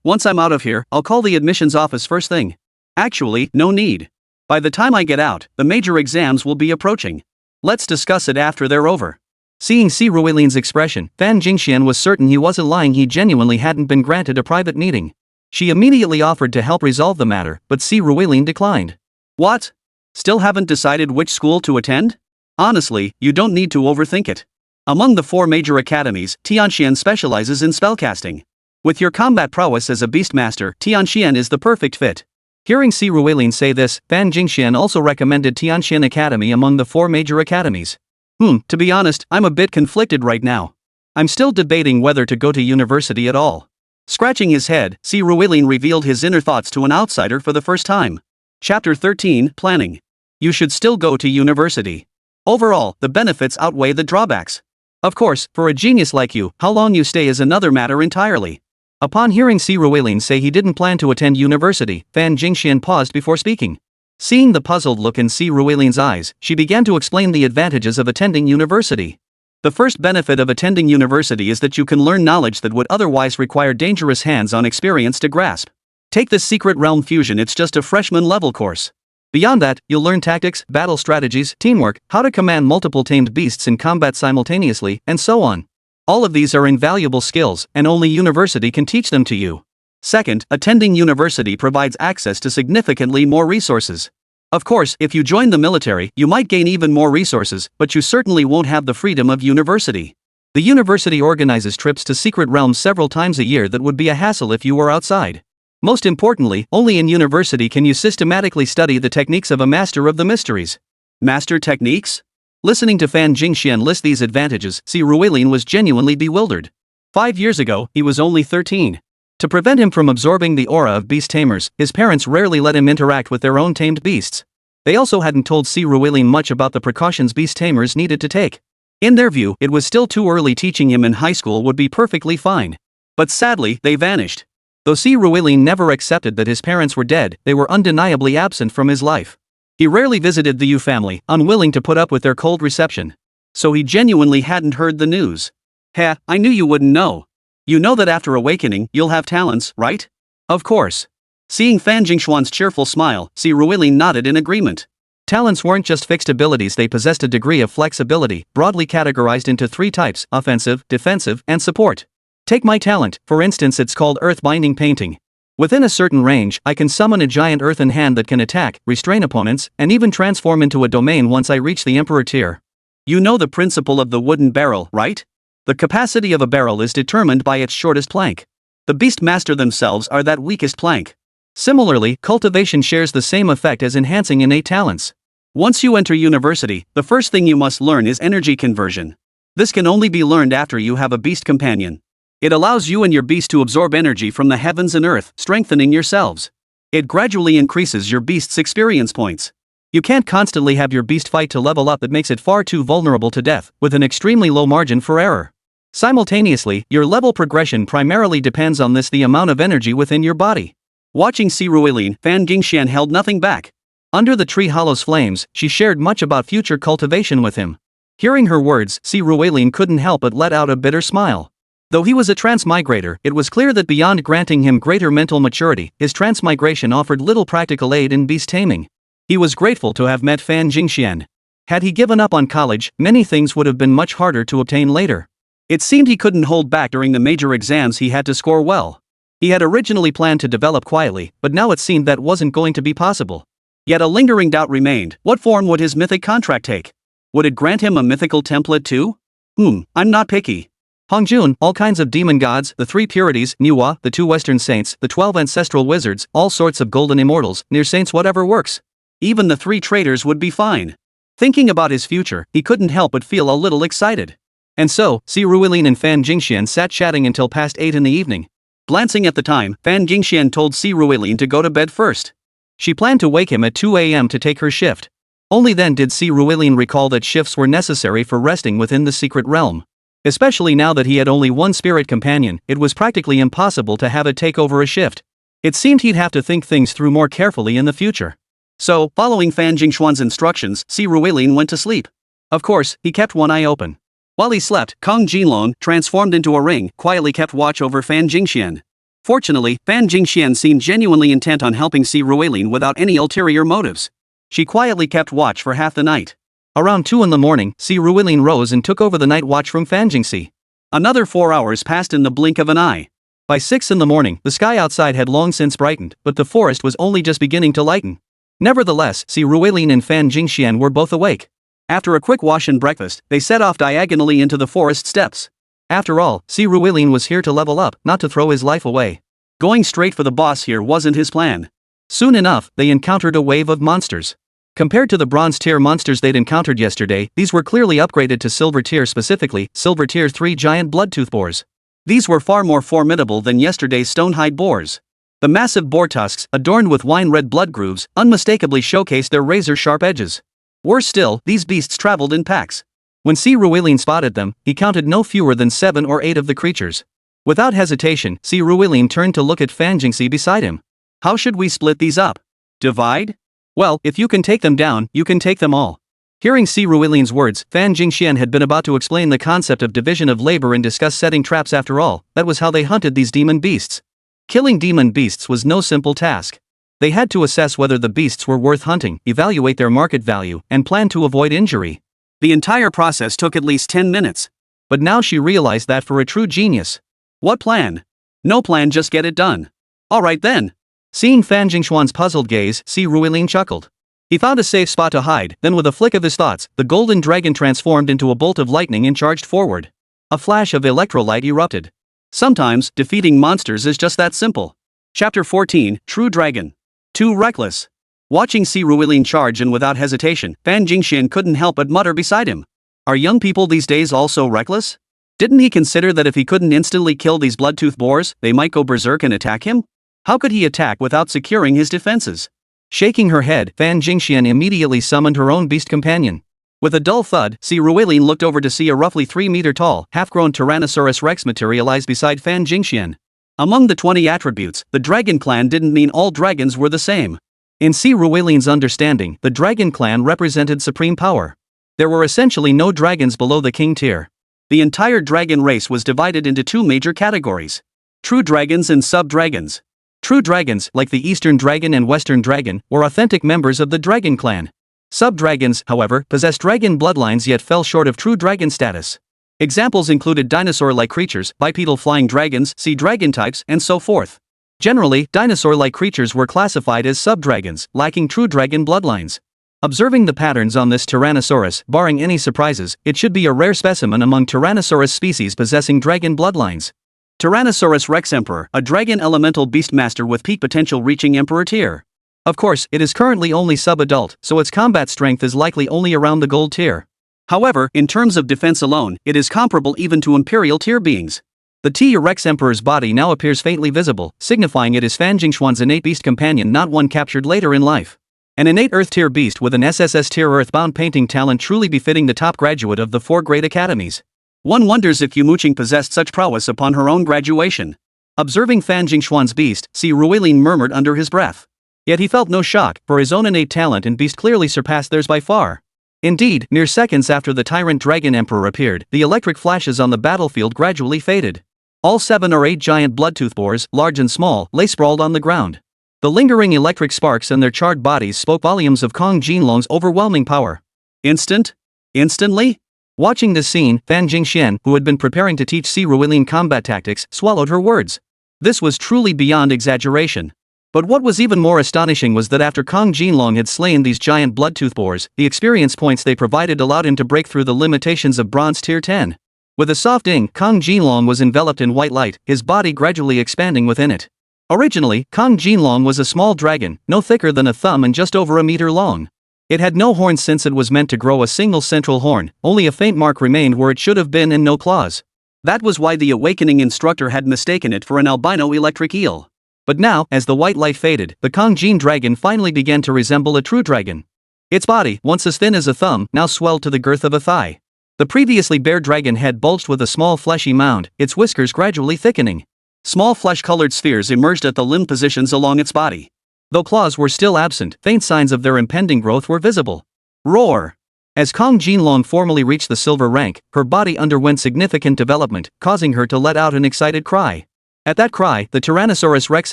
Once I'm out of here, I'll call the admissions office first thing. Actually, no need. By the time I get out, the major exams will be approaching. Let's discuss it after they're over. Seeing Si Ruelin's expression, Fan Jingxian was certain he wasn't lying, he genuinely hadn't been granted a private meeting. She immediately offered to help resolve the matter, but Si Ruelin declined. What? Still haven't decided which school to attend? Honestly, you don't need to overthink it. Among the 4 major academies, Tianxian specializes in spellcasting. With your combat prowess as a beastmaster, Tianxian is the perfect fit. Hearing Si Ruelin say this, Fan Jingxian also recommended Tianxian Academy among the 4 major academies. To be honest, I'm a bit conflicted right now. I'm still debating whether to go to university at all. Scratching his head, Si Ruelin revealed his inner thoughts to an outsider for the first time. Chapter 13, Planning. You should still go to university. Overall, the benefits outweigh the drawbacks. Of course, for a genius like you, how long you stay is another matter entirely. Upon hearing Si Ruelin say he didn't plan to attend university, Fan Jingxian paused before speaking. Seeing the puzzled look in Si Ruelin's eyes, she began to explain the advantages of attending university. The first benefit of attending university is that you can learn knowledge that would otherwise require dangerous hands-on experience to grasp. Take this Secret Realm Fusion, it's just a freshman-level course. Beyond that, you'll learn tactics, battle strategies, teamwork, how to command multiple tamed beasts in combat simultaneously, and so on. All of these are invaluable skills, and only university can teach them to you. Second, attending university provides access to significantly more resources. Of course, if you join the military, you might gain even more resources, but you certainly won't have the freedom of university. The university organizes trips to secret realms several times a year that would be a hassle if you were outside. Most importantly, only in university can you systematically study the techniques of a master of the mysteries. Master techniques? Listening to Fan Jingxian list these advantages, Si Ruelin was genuinely bewildered. 5 years ago, he was only 13. To prevent him from absorbing the aura of beast tamers, his parents rarely let him interact with their own tamed beasts. They also hadn't told Si Ruelin much about the precautions beast tamers needed to take. In their view, it was still too early. Teaching him in high school would be perfectly fine. But sadly, they vanished. Though Si Ruelin never accepted that his parents were dead, they were undeniably absent from his life. He rarely visited the Yu family, unwilling to put up with their cold reception. So he genuinely hadn't heard the news. I knew you wouldn't know. You know that after awakening, you'll have talents, right? Of course. Seeing Fan Jingxian's cheerful smile, Si Ruelin nodded in agreement. Talents weren't just fixed abilities, they possessed a degree of flexibility, broadly categorized into 3 types: offensive, defensive, and support. Take my talent, for instance, it's called earth-binding painting. Within a certain range, I can summon a giant earthen hand that can attack, restrain opponents, and even transform into a domain once I reach the Emperor tier. You know the principle of the wooden barrel, right? The capacity of a barrel is determined by its shortest plank. The Beastmaster themselves are that weakest plank. Similarly, cultivation shares the same effect as enhancing innate talents. Once you enter university, the first thing you must learn is energy conversion. This can only be learned after you have a beast companion. It allows you and your beast to absorb energy from the heavens and earth, strengthening yourselves. It gradually increases your beast's experience points. You can't constantly have your beast fight to level up. That makes it far too vulnerable to death, with an extremely low margin for error. Simultaneously, your level progression primarily depends on the amount of energy within your body. Watching Siruilin, Fan Jingxian held nothing back. Under the tree hollow's flames, she shared much about future cultivation with him. Hearing her words, Siruilin couldn't help but let out a bitter smile. Though he was a transmigrator, it was clear that beyond granting him greater mental maturity, his transmigration offered little practical aid in beast taming. He was grateful to have met Fan Jingxian. Had he given up on college, many things would have been much harder to obtain later. It seemed he couldn't hold back during the major exams. He had to score well. He had originally planned to develop quietly, but now it seemed that wasn't going to be possible. Yet a lingering doubt remained. What form would his mythic contract take? Would it grant him a mythical template too? I'm not picky. Hongjun, all kinds of demon gods, the three purities, Manhwa, the 2 western saints, the 12 ancestral wizards, all sorts of golden immortals, near saints, whatever works. Even the 3 traitors would be fine. Thinking about his future, he couldn't help but feel a little excited. And so, Siruilin and Fan Jingxian sat chatting until past 8 in the evening. Glancing at the time, Fan Jingxian told Siruilin to go to bed first. She planned to wake him at 2 a.m. to take her shift. Only then did Siruilin recall that shifts were necessary for resting within the secret realm. Especially now that he had only one spirit companion, it was practically impossible to have it take over a shift. It seemed he'd have to think things through more carefully in the future. So, following Fan Jingxuan's instructions, Siruilin went to sleep. Of course, he kept one eye open. While he slept, Jin Long, transformed into a ring, quietly kept watch over Fan Jingxian. Fortunately, Fan Jingxian seemed genuinely intent on helping Siruilin without any ulterior motives. She quietly kept watch for half the night. Around 2 in the morning, Siruilin rose and took over the night watch from Fan Jingxi. Another 4 hours passed in the blink of an eye. By 6 in the morning, the sky outside had long since brightened, but the forest was only just beginning to lighten. Nevertheless, Siruilin and Fan Jingxian were both awake. After a quick wash and breakfast, they set off diagonally into the forest steps. After all, Siruilin was here to level up, not to throw his life away. Going straight for the boss here wasn't his plan. Soon enough, they encountered a wave of monsters. Compared to the bronze tier monsters they'd encountered yesterday, these were clearly upgraded to silver tier, specifically, silver tier 3 giant bloodtooth boars. These were far more formidable than yesterday's stonehide boars. The massive boar tusks, adorned with wine-red blood grooves, unmistakably showcased their razor-sharp edges. Worse still, these beasts traveled in packs. When Siruilin spotted them, he counted no fewer than 7 or 8 of the creatures. Without hesitation, Siruilin turned to look at Fan Jingxi beside him. How should we split these up? Divide? Well, if you can take them down, you can take them all. Hearing Siruilin's words, Fan Jingxian had been about to explain the concept of division of labor and discuss setting traps. After all, that was how they hunted these demon beasts. Killing demon beasts was no simple task. They had to assess whether the beasts were worth hunting, evaluate their market value, and plan to avoid injury. The entire process took at least 10 minutes. But now she realized that for a true genius. What plan? No plan, just get it done. Alright then. Seeing Fan Jingxuan's puzzled gaze, Siruilin chuckled. He found a safe spot to hide, then with a flick of his thoughts, the golden dragon transformed into a bolt of lightning and charged forward. A flash of electrolight erupted. Sometimes, defeating monsters is just that simple. Chapter 14, True Dragon. Too reckless. Watching Siruilin charge and without hesitation, Fan Jingxian couldn't help but mutter beside him. Are young people these days also reckless? Didn't he consider that if he couldn't instantly kill these bloodtooth boars, they might go berserk and attack him? How could he attack without securing his defenses? Shaking her head, Fan Jingxian immediately summoned her own beast companion. With a dull thud, Siruilin looked over to see a roughly 3-meter-tall, half-grown Tyrannosaurus Rex materialize beside Fan Jingxian. Among the 20 attributes, the Dragon Clan didn't mean all dragons were the same. In Siruilin's understanding, the Dragon Clan represented supreme power. There were essentially no dragons below the king tier. The entire dragon race was divided into 2 major categories: true dragons and sub-dragons. True dragons, like the Eastern Dragon and Western Dragon, were authentic members of the Dragon Clan. Sub-dragons, however, possessed dragon bloodlines yet fell short of true dragon status. Examples included dinosaur-like creatures, bipedal flying dragons, sea dragon types, and so forth. Generally, dinosaur-like creatures were classified as sub-dragons, lacking true dragon bloodlines. Observing the patterns on this Tyrannosaurus, barring any surprises, it should be a rare specimen among Tyrannosaurus species possessing dragon bloodlines. Tyrannosaurus Rex Emperor, a dragon elemental beastmaster with peak potential reaching Emperor tier. Of course, it is currently only sub-adult, so its combat strength is likely only around the gold tier. However, in terms of defense alone, it is comparable even to Imperial tier beings. The T-Rex Emperor's body now appears faintly visible, signifying it is Fan Jingxuan's innate beast companion, not one captured later in life. An innate Earth tier beast with an SSS tier Earthbound painting talent truly befitting the top graduate of the 4 great academies. One wonders if Yumo Qing possessed such prowess upon her own graduation. Observing Fan Jingxuan's beast, Si Ruilin murmured under his breath. Yet he felt no shock, for his own innate talent and beast clearly surpassed theirs by far. Indeed, mere seconds after the Tyrant Dragon Emperor appeared, the electric flashes on the battlefield gradually faded. All 7 or 8 giant bloodtooth boars, large and small, lay sprawled on the ground. The lingering electric sparks in their charred bodies spoke volumes of Kong Jinlong's overwhelming power. Instantly? Watching this scene, Fan Jingxian, who had been preparing to teach Si Ruilin combat tactics, swallowed her words. This was truly beyond exaggeration. But what was even more astonishing was that after Kong Jinlong had slain these giant bloodtooth boars, the experience points they provided allowed him to break through the limitations of Bronze Tier 10. With a soft ding, Kong Jinlong was enveloped in white light, his body gradually expanding within it. Originally, Kong Jinlong was a small dragon, no thicker than a thumb and just over a meter long. It had no horns since it was meant to grow a single central horn, only a faint mark remained where it should have been and no claws. That was why the awakening instructor had mistaken it for an albino electric eel. But now, as the white light faded, the Kong Jin dragon finally began to resemble a true dragon. Its body, once as thin as a thumb, now swelled to the girth of a thigh. The previously bare dragon head bulged with a small fleshy mound, its whiskers gradually thickening. Small flesh-colored spheres emerged at the limb positions along its body. Though claws were still absent, faint signs of their impending growth were visible. Roar! As Kong Jinlong formally reached the silver rank, her body underwent significant development, causing her to let out an excited cry. At that cry, the Tyrannosaurus Rex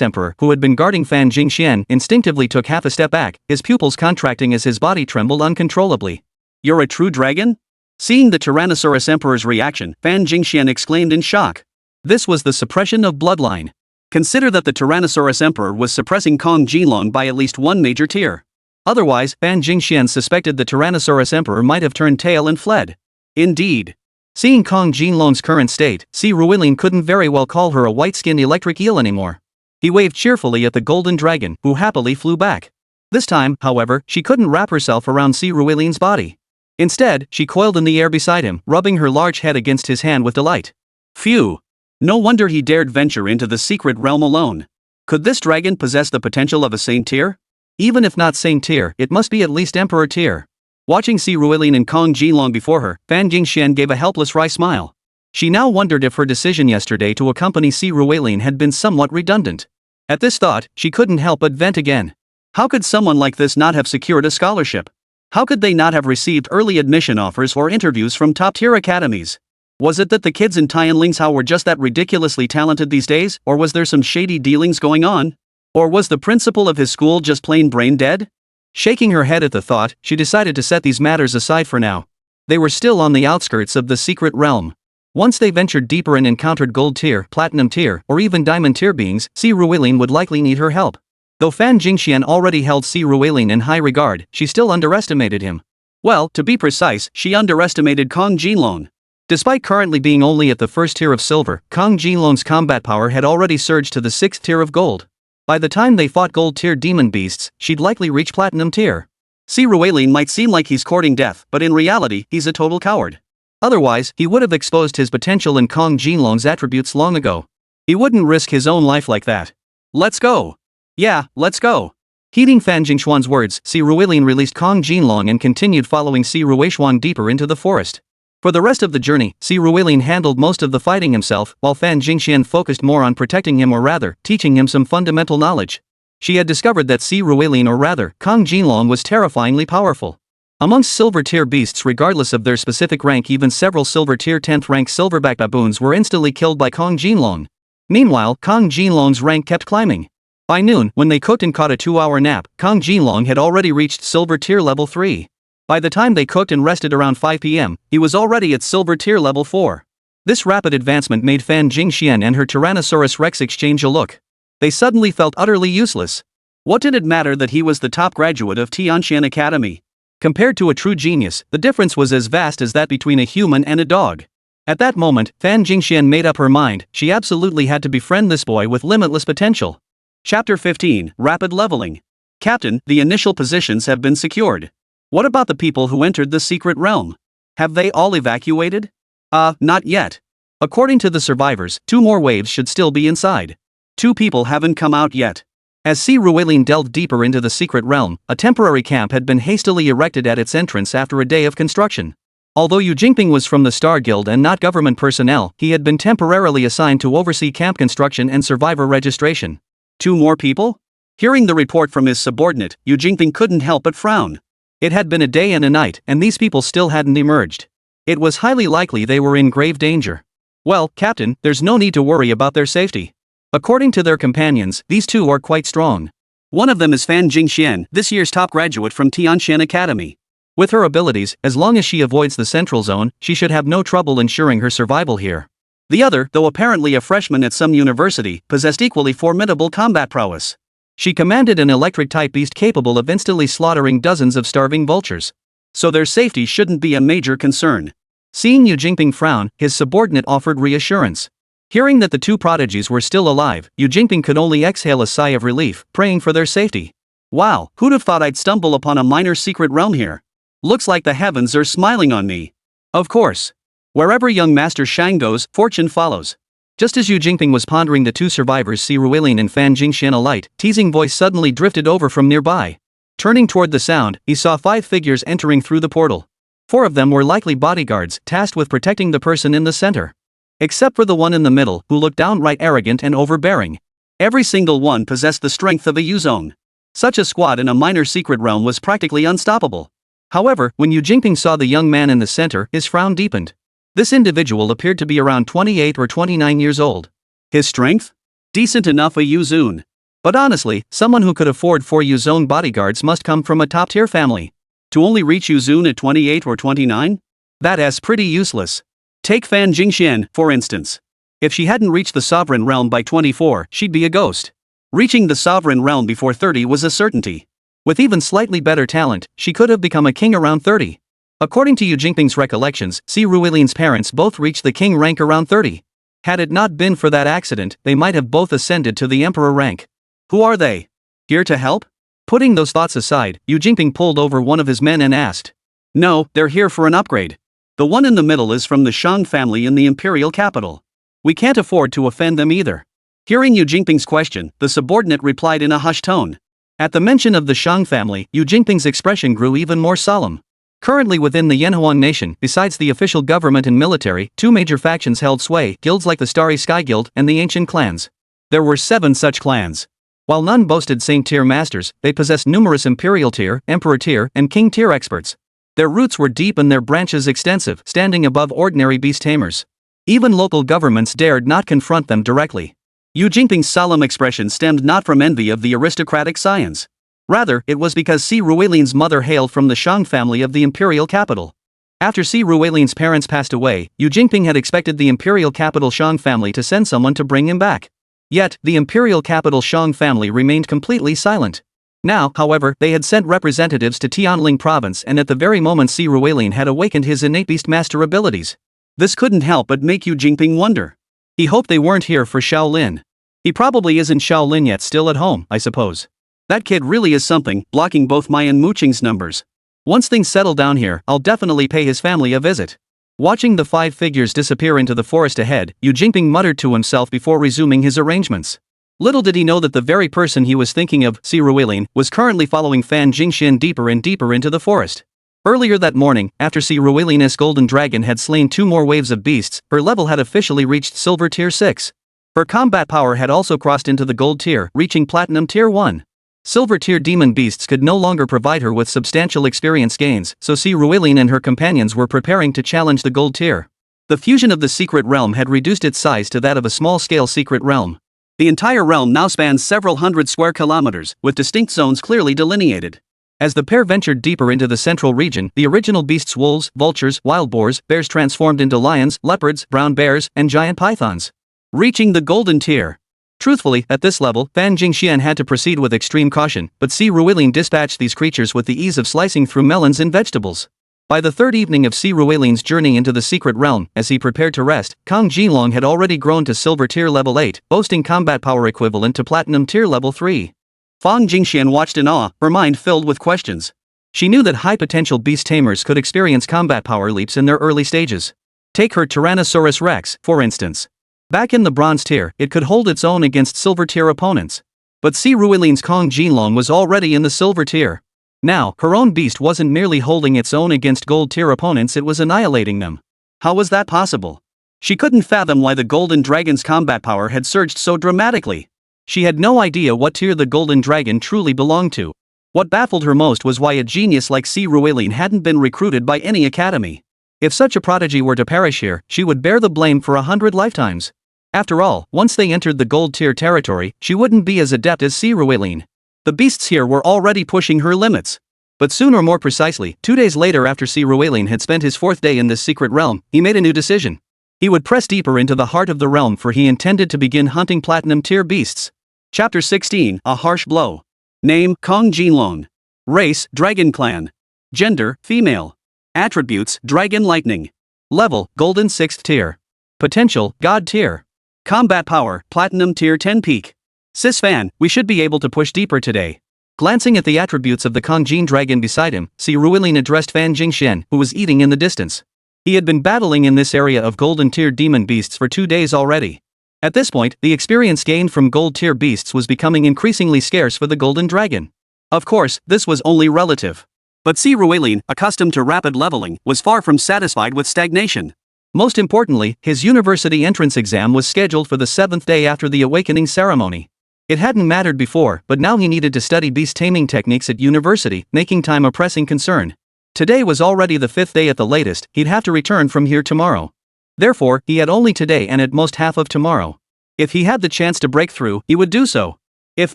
Emperor, who had been guarding Fan Jingxian, instinctively took half a step back, his pupils contracting as his body trembled uncontrollably. "You're a true dragon?" Seeing the Tyrannosaurus Emperor's reaction, Fan Jingxian exclaimed in shock. This was the suppression of bloodline. Consider that the Tyrannosaurus Emperor was suppressing Kong Jinlong by at least one major tier. Otherwise, Fan Jingxian suspected the Tyrannosaurus Emperor might have turned tail and fled. Indeed. Seeing Kong Jinlong's current state, Si Ruilin couldn't very well call her a white-skinned electric eel anymore. He waved cheerfully at the golden dragon, who happily flew back. This time, however, she couldn't wrap herself around Si Ruilin's body. Instead, she coiled in the air beside him, rubbing her large head against his hand with delight. Phew! No wonder he dared venture into the secret realm alone. Could this dragon possess the potential of a Saint tier? Even if not Saint tier, it must be at least Emperor tier. Watching Si Ruilin and Kong Jinlong before her, Fan Jingxian gave a helpless wry smile. She now wondered if her decision yesterday to accompany Si Ruilin had been somewhat redundant. At this thought, she couldn't help but vent again. How could someone like this not have secured a scholarship? How could they not have received early admission offers or interviews from top-tier academies? Was it that the kids in Tianling's were just that ridiculously talented these days, or was there some shady dealings going on? Or was the principal of his school just plain brain dead? Shaking her head at the thought, she decided to set these matters aside for now. They were still on the outskirts of the secret realm. Once they ventured deeper and encountered gold tier, platinum tier, or even diamond tier beings, Si Ruilin would likely need her help. Though Fan Jingxian already held Si Ruilin in high regard, she still underestimated him. Well, to be precise, she underestimated Kong Jinlong. Despite currently being only at the first tier of silver, Kong Jinlong's combat power had already surged to the 6th tier of gold. By the time they fought gold tier demon beasts, she'd likely reach platinum tier. Si Ruilin might seem like he's courting death, but in reality, he's a total coward. Otherwise, he would have exposed his potential in Kong Jinlong's attributes long ago. He wouldn't risk his own life like that. Let's go. Yeah, let's go. Heeding Fan Jingxuan's words, Si Ruilin released Kong Jinlong and continued following Si Ruishuang deeper into the forest. For the rest of the journey, Si Ruilin handled most of the fighting himself, while Fan Jingxian focused more on protecting him, or rather, teaching him some fundamental knowledge. She had discovered that Si Ruilin, or rather, Kong Jinlong, was terrifyingly powerful. Amongst silver tier beasts, regardless of their specific rank, even several silver tier 10th rank silverback baboons were instantly killed by Kong Jinlong. Meanwhile, Kong Jinlong's rank kept climbing. By noon, when they cooked and caught a 2-hour nap, Kong Jinlong had already reached silver tier level 3. By the time they cooked and rested around 5 p.m., he was already at silver tier level 4. This rapid advancement made Fan Jingxian and her Tyrannosaurus Rex exchange a look. They suddenly felt utterly useless. What did it matter that he was the top graduate of Tianxian Academy? Compared to a true genius, the difference was as vast as that between a human and a dog. At that moment, Fan Jingxian made up her mind, she absolutely had to befriend this boy with limitless potential. Chapter 15, Rapid Leveling. Captain, the initial positions have been secured. What about the people who entered the secret realm? Have they all evacuated? Not yet. According to the survivors, 2 more waves should still be inside. 2 people haven't come out yet. As Si Ruilin delved deeper into the secret realm, a temporary camp had been hastily erected at its entrance after a day of construction. Although Yu Jingping was from the Star Guild and not government personnel, he had been temporarily assigned to oversee camp construction and survivor registration. 2 more people? Hearing the report from his subordinate, Yu Jingping couldn't help but frown. It had been a day and a night, and these people still hadn't emerged. It was highly likely they were in grave danger. Well, Captain, there's no need to worry about their safety. According to their companions, these 2 are quite strong. One of them is Fan Jingxian, this year's top graduate from Tianshan Academy. With her abilities, as long as she avoids the central zone, she should have no trouble ensuring her survival here. The other, though apparently a freshman at some university, possessed equally formidable combat prowess. She commanded an electric-type beast capable of instantly slaughtering dozens of starving vultures. So their safety shouldn't be a major concern. Seeing Yu Jingping frown, his subordinate offered reassurance. Hearing that the 2 prodigies were still alive, Yu Jingping could only exhale a sigh of relief, praying for their safety. Wow, who'd have thought I'd stumble upon a minor secret realm here? Looks like the heavens are smiling on me. Of course. Wherever young Master Shang goes, fortune follows. Just as Yu Jingping was pondering, the 2 survivors Si Ruilin and Fan Jingxian, a light, teasing voice suddenly drifted over from nearby. Turning toward the sound, he saw 5 figures entering through the portal. 4 of them were likely bodyguards, tasked with protecting the person in the center. Except for the one in the middle, who looked downright arrogant and overbearing. Every single one possessed the strength of a Yuzong. Such a squad in a minor secret realm was practically unstoppable. However, when Yu Jingping saw the young man in the center, his frown deepened. This individual appeared to be around 28 or 29 years old. His strength? Decent enough a Yuzun. But honestly, someone who could afford 4 Yuzong bodyguards must come from a top-tier family. To only reach Yuzun at 28 or 29? That's pretty useless. Take Fan Jingxian, for instance. If she hadn't reached the Sovereign Realm by 24, she'd be a ghost. Reaching the Sovereign Realm before 30 was a certainty. With even slightly better talent, she could have become a king around 30. According to Yu Jingping's recollections, Si Ruilin's parents both reached the king rank around 30. Had it not been for that accident, they might have both ascended to the emperor rank. Who are they? Here to help? Putting those thoughts aside, Yu Jingping pulled over one of his men and asked. No, they're here for an upgrade. The one in the middle is from the Shang family in the imperial capital. We can't afford to offend them either. Hearing Yu Jingping's question, the subordinate replied in a hushed tone. At the mention of the Shang family, Yu Jingping's expression grew even more solemn. Currently within the Yanhuang nation, besides the official government and military, 2 major factions held sway, guilds like the Starry Sky Guild and the Ancient Clans. There were 7 such clans. While none boasted Saint-tier masters, they possessed numerous Imperial tier, Emperor tier, and King tier experts. Their roots were deep and their branches extensive, standing above ordinary beast tamers. Even local governments dared not confront them directly. Yu Jingping's solemn expression stemmed not from envy of the aristocratic scions. Rather, it was because Si Ruilin's mother hailed from the Shang family of the imperial capital. After Si Ruilin's parents passed away, Yu Jingping had expected the imperial capital Shang family to send someone to bring him back. Yet, the imperial capital Shang family remained completely silent. Now, however, they had sent representatives to Tianling province, and at the very moment Si Ruilin had awakened his innate beastmaster abilities. This couldn't help but make Yu Jingping wonder. He hoped they weren't here for Shaolin. He probably isn't Shaolin yet, still at home, I suppose. That kid really is something, blocking both my and Muqing's numbers. Once things settle down here, I'll definitely pay his family a visit. Watching the 5 figures disappear into the forest ahead, Yu Jingping muttered to himself before resuming his arrangements. Little did he know that the very person he was thinking of, Si Ruilin, was currently following Fan Jingxian deeper and deeper into the forest. Earlier that morning, after Si Ruilin's golden dragon had slain 2 more waves of beasts, her level had officially reached Silver Tier 6. Her combat power had also crossed into the Gold Tier, reaching Platinum Tier 1. Silver Tier demon beasts could no longer provide her with substantial experience gains, so Si Ruilin and her companions were preparing to challenge the Gold Tier. The fusion of the secret realm had reduced its size to that of a small-scale secret realm. The entire realm now spans several hundred square kilometers, with distinct zones clearly delineated. As the pair ventured deeper into the central region, the original beasts, wolves, vultures, wild boars, bears transformed into lions, leopards, brown bears, and giant pythons. Reaching the Golden Tier. Truthfully, at this level, Fan Jingxian had to proceed with extreme caution, but Si Ruilin dispatched these creatures with the ease of slicing through melons and vegetables. By the third evening of Si Ruilien's journey into the secret realm, as he prepared to rest, Jin Long had already grown to silver tier level 8, boasting combat power equivalent to platinum tier level 3. Fang Jingxian watched in awe, her mind filled with questions. She knew that high-potential beast tamers could experience combat power leaps in their early stages. Take her Tyrannosaurus Rex, for instance. Back in the bronze tier, it could hold its own against silver tier opponents. But Si Ruilien's Jin Long was already in the silver tier. Now, her own beast wasn't merely holding its own against gold tier opponents, it was annihilating them. How was that possible? She couldn't fathom why the Golden Dragon's combat power had surged so dramatically. She had no idea what tier the Golden Dragon truly belonged to. What baffled her most was why a genius like Si Ruilien hadn't been recruited by any academy. If such a prodigy were to perish here, she would bear the blame for 100 lifetimes. After all, once they entered the gold tier territory, she wouldn't be as adept as Si Ruilien. The beasts here were already pushing her limits. But soon, or more precisely, 2 days later, after Si Ruilien had spent his 4th day in this secret realm, he made a new decision. He would press deeper into the heart of the realm, for he intended to begin hunting platinum tier beasts. Chapter 16, A Harsh Blow. Name, Jin Long. Race, Dragon Clan. Gender, female. Attributes, Dragon Lightning. Level, Golden 6th tier. Potential, God tier. Combat power, Platinum tier 10 peak. Sis Fan, we should be able to push deeper today. Glancing at the attributes of the Jin dragon beside him, Si Ruilien addressed Fan Jingxian, who was eating in the distance. He had been battling in this area of golden tier demon beasts for 2 days already. At this point, the experience gained from gold tier beasts was becoming increasingly scarce for the golden dragon. Of course, this was only relative. But Si Ruilien, accustomed to rapid leveling, was far from satisfied with stagnation. Most importantly, his university entrance exam was scheduled for the 7th day after the awakening ceremony. It hadn't mattered before, but now he needed to study beast taming techniques at university, making time a pressing concern. Today was already the 5th day at the latest, he'd have to return from here tomorrow. Therefore, he had only today and at most half of tomorrow. If he had the chance to break through, he would do so. If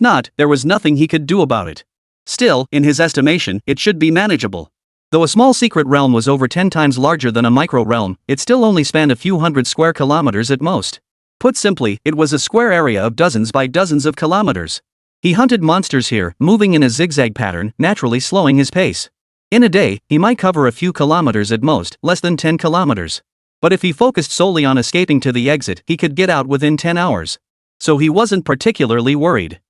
not, there was nothing he could do about it. Still, in his estimation, it should be manageable. Though a small secret realm was over 10 times larger than a micro realm, it still only spanned a few hundred square kilometers at most. Put simply, it was a square area of dozens by dozens of kilometers. He hunted monsters here, moving in a zigzag pattern, naturally slowing his pace. In a day, he might cover a few kilometers at most, less than 10 kilometers. But if he focused solely on escaping to the exit, he could get out within 10 hours. So he wasn't particularly worried.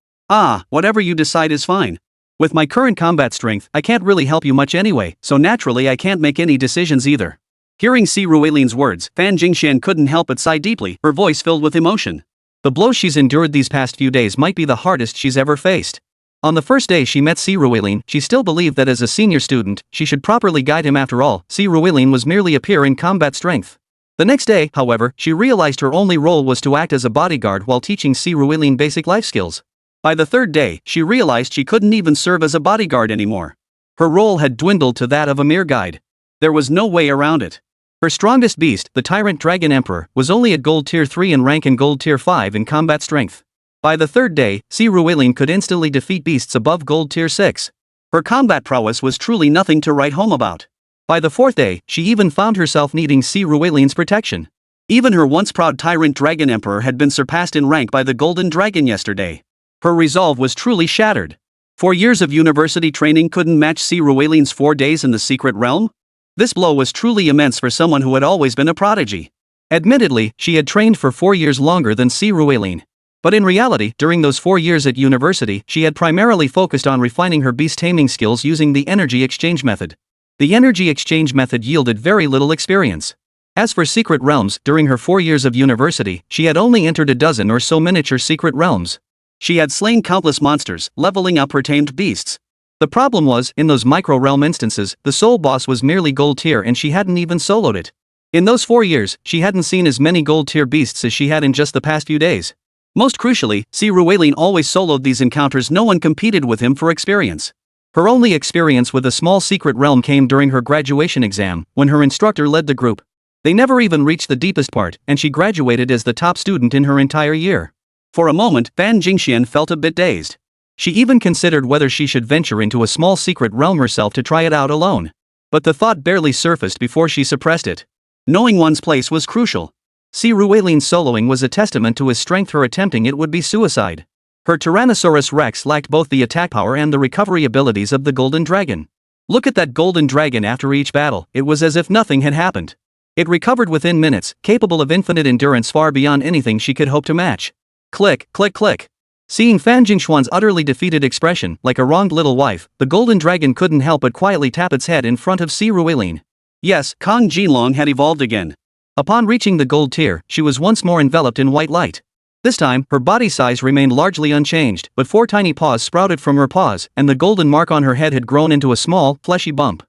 Whatever you decide is fine. With my current combat strength, I can't really help you much anyway, so naturally I can't make any decisions either. Hearing Si Ruilien's words, Fan Jingxian couldn't help but sigh deeply, her voice filled with emotion. The blows she's endured these past few days might be the hardest she's ever faced. On the first day she met Si Ruilien, she still believed that as a senior student, she should properly guide him. After all, Si Ruilien was merely a peer in combat strength. The next day, however, she realized her only role was to act as a bodyguard while teaching Si Ruilien basic life skills. By the third day, she realized she couldn't even serve as a bodyguard anymore. Her role had dwindled to that of a mere guide. There was no way around it. Her strongest beast, the Tyrant Dragon Emperor, was only at Gold Tier 3 in rank and Gold Tier 5 in combat strength. By the third day, Si Ruilien could instantly defeat beasts above Gold Tier 6. Her combat prowess was truly nothing to write home about. By the 4th day, she even found herself needing Si Ruilien's protection. Even her once proud Tyrant Dragon Emperor had been surpassed in rank by the Golden Dragon yesterday. Her resolve was truly shattered. 4 years of university training couldn't match Si Ruilien's 4 days in the secret realm? This blow was truly immense for someone who had always been a prodigy. Admittedly, she had trained for 4 years longer than Si Ruilien. But in reality, during those 4 years at university, she had primarily focused on refining her beast taming skills using the energy exchange method. The energy exchange method yielded very little experience. As for secret realms, during her 4 years of university, she had only entered a dozen or so miniature secret realms. She had slain countless monsters, leveling up her tamed beasts. The problem was, in those micro-realm instances, the soul boss was merely gold tier and she hadn't even soloed it. In those 4 years, she hadn't seen as many gold tier beasts as she had in just the past few days. Most crucially, Si Ruilien always soloed these encounters. No one competed with him for experience. Her only experience with a small secret realm came during her graduation exam, when her instructor led the group. They never even reached the deepest part, and she graduated as the top student in her entire year. For a moment, Fan Jingxian felt a bit dazed. She even considered whether she should venture into a small secret realm herself to try it out alone. But the thought barely surfaced before she suppressed it. Knowing one's place was crucial. Si Ruilien's soloing was a testament to his strength. Her attempting it would be suicide. Her Tyrannosaurus Rex lacked both the attack power and the recovery abilities of the Golden Dragon. Look at that golden dragon after each battle, it was as if nothing had happened. It recovered within minutes, capable of infinite endurance far beyond anything she could hope to match. Click, click, click. Seeing Fan Jingxuan's utterly defeated expression, like a wronged little wife, the golden dragon couldn't help but quietly tap its head in front of Si Ruilin. Yes, Jin Long had evolved again. Upon reaching the gold tier, she was once more enveloped in white light. This time, her body size remained largely unchanged, but 4 tiny paws sprouted from her paws, and the golden mark on her head had grown into a small, fleshy bump.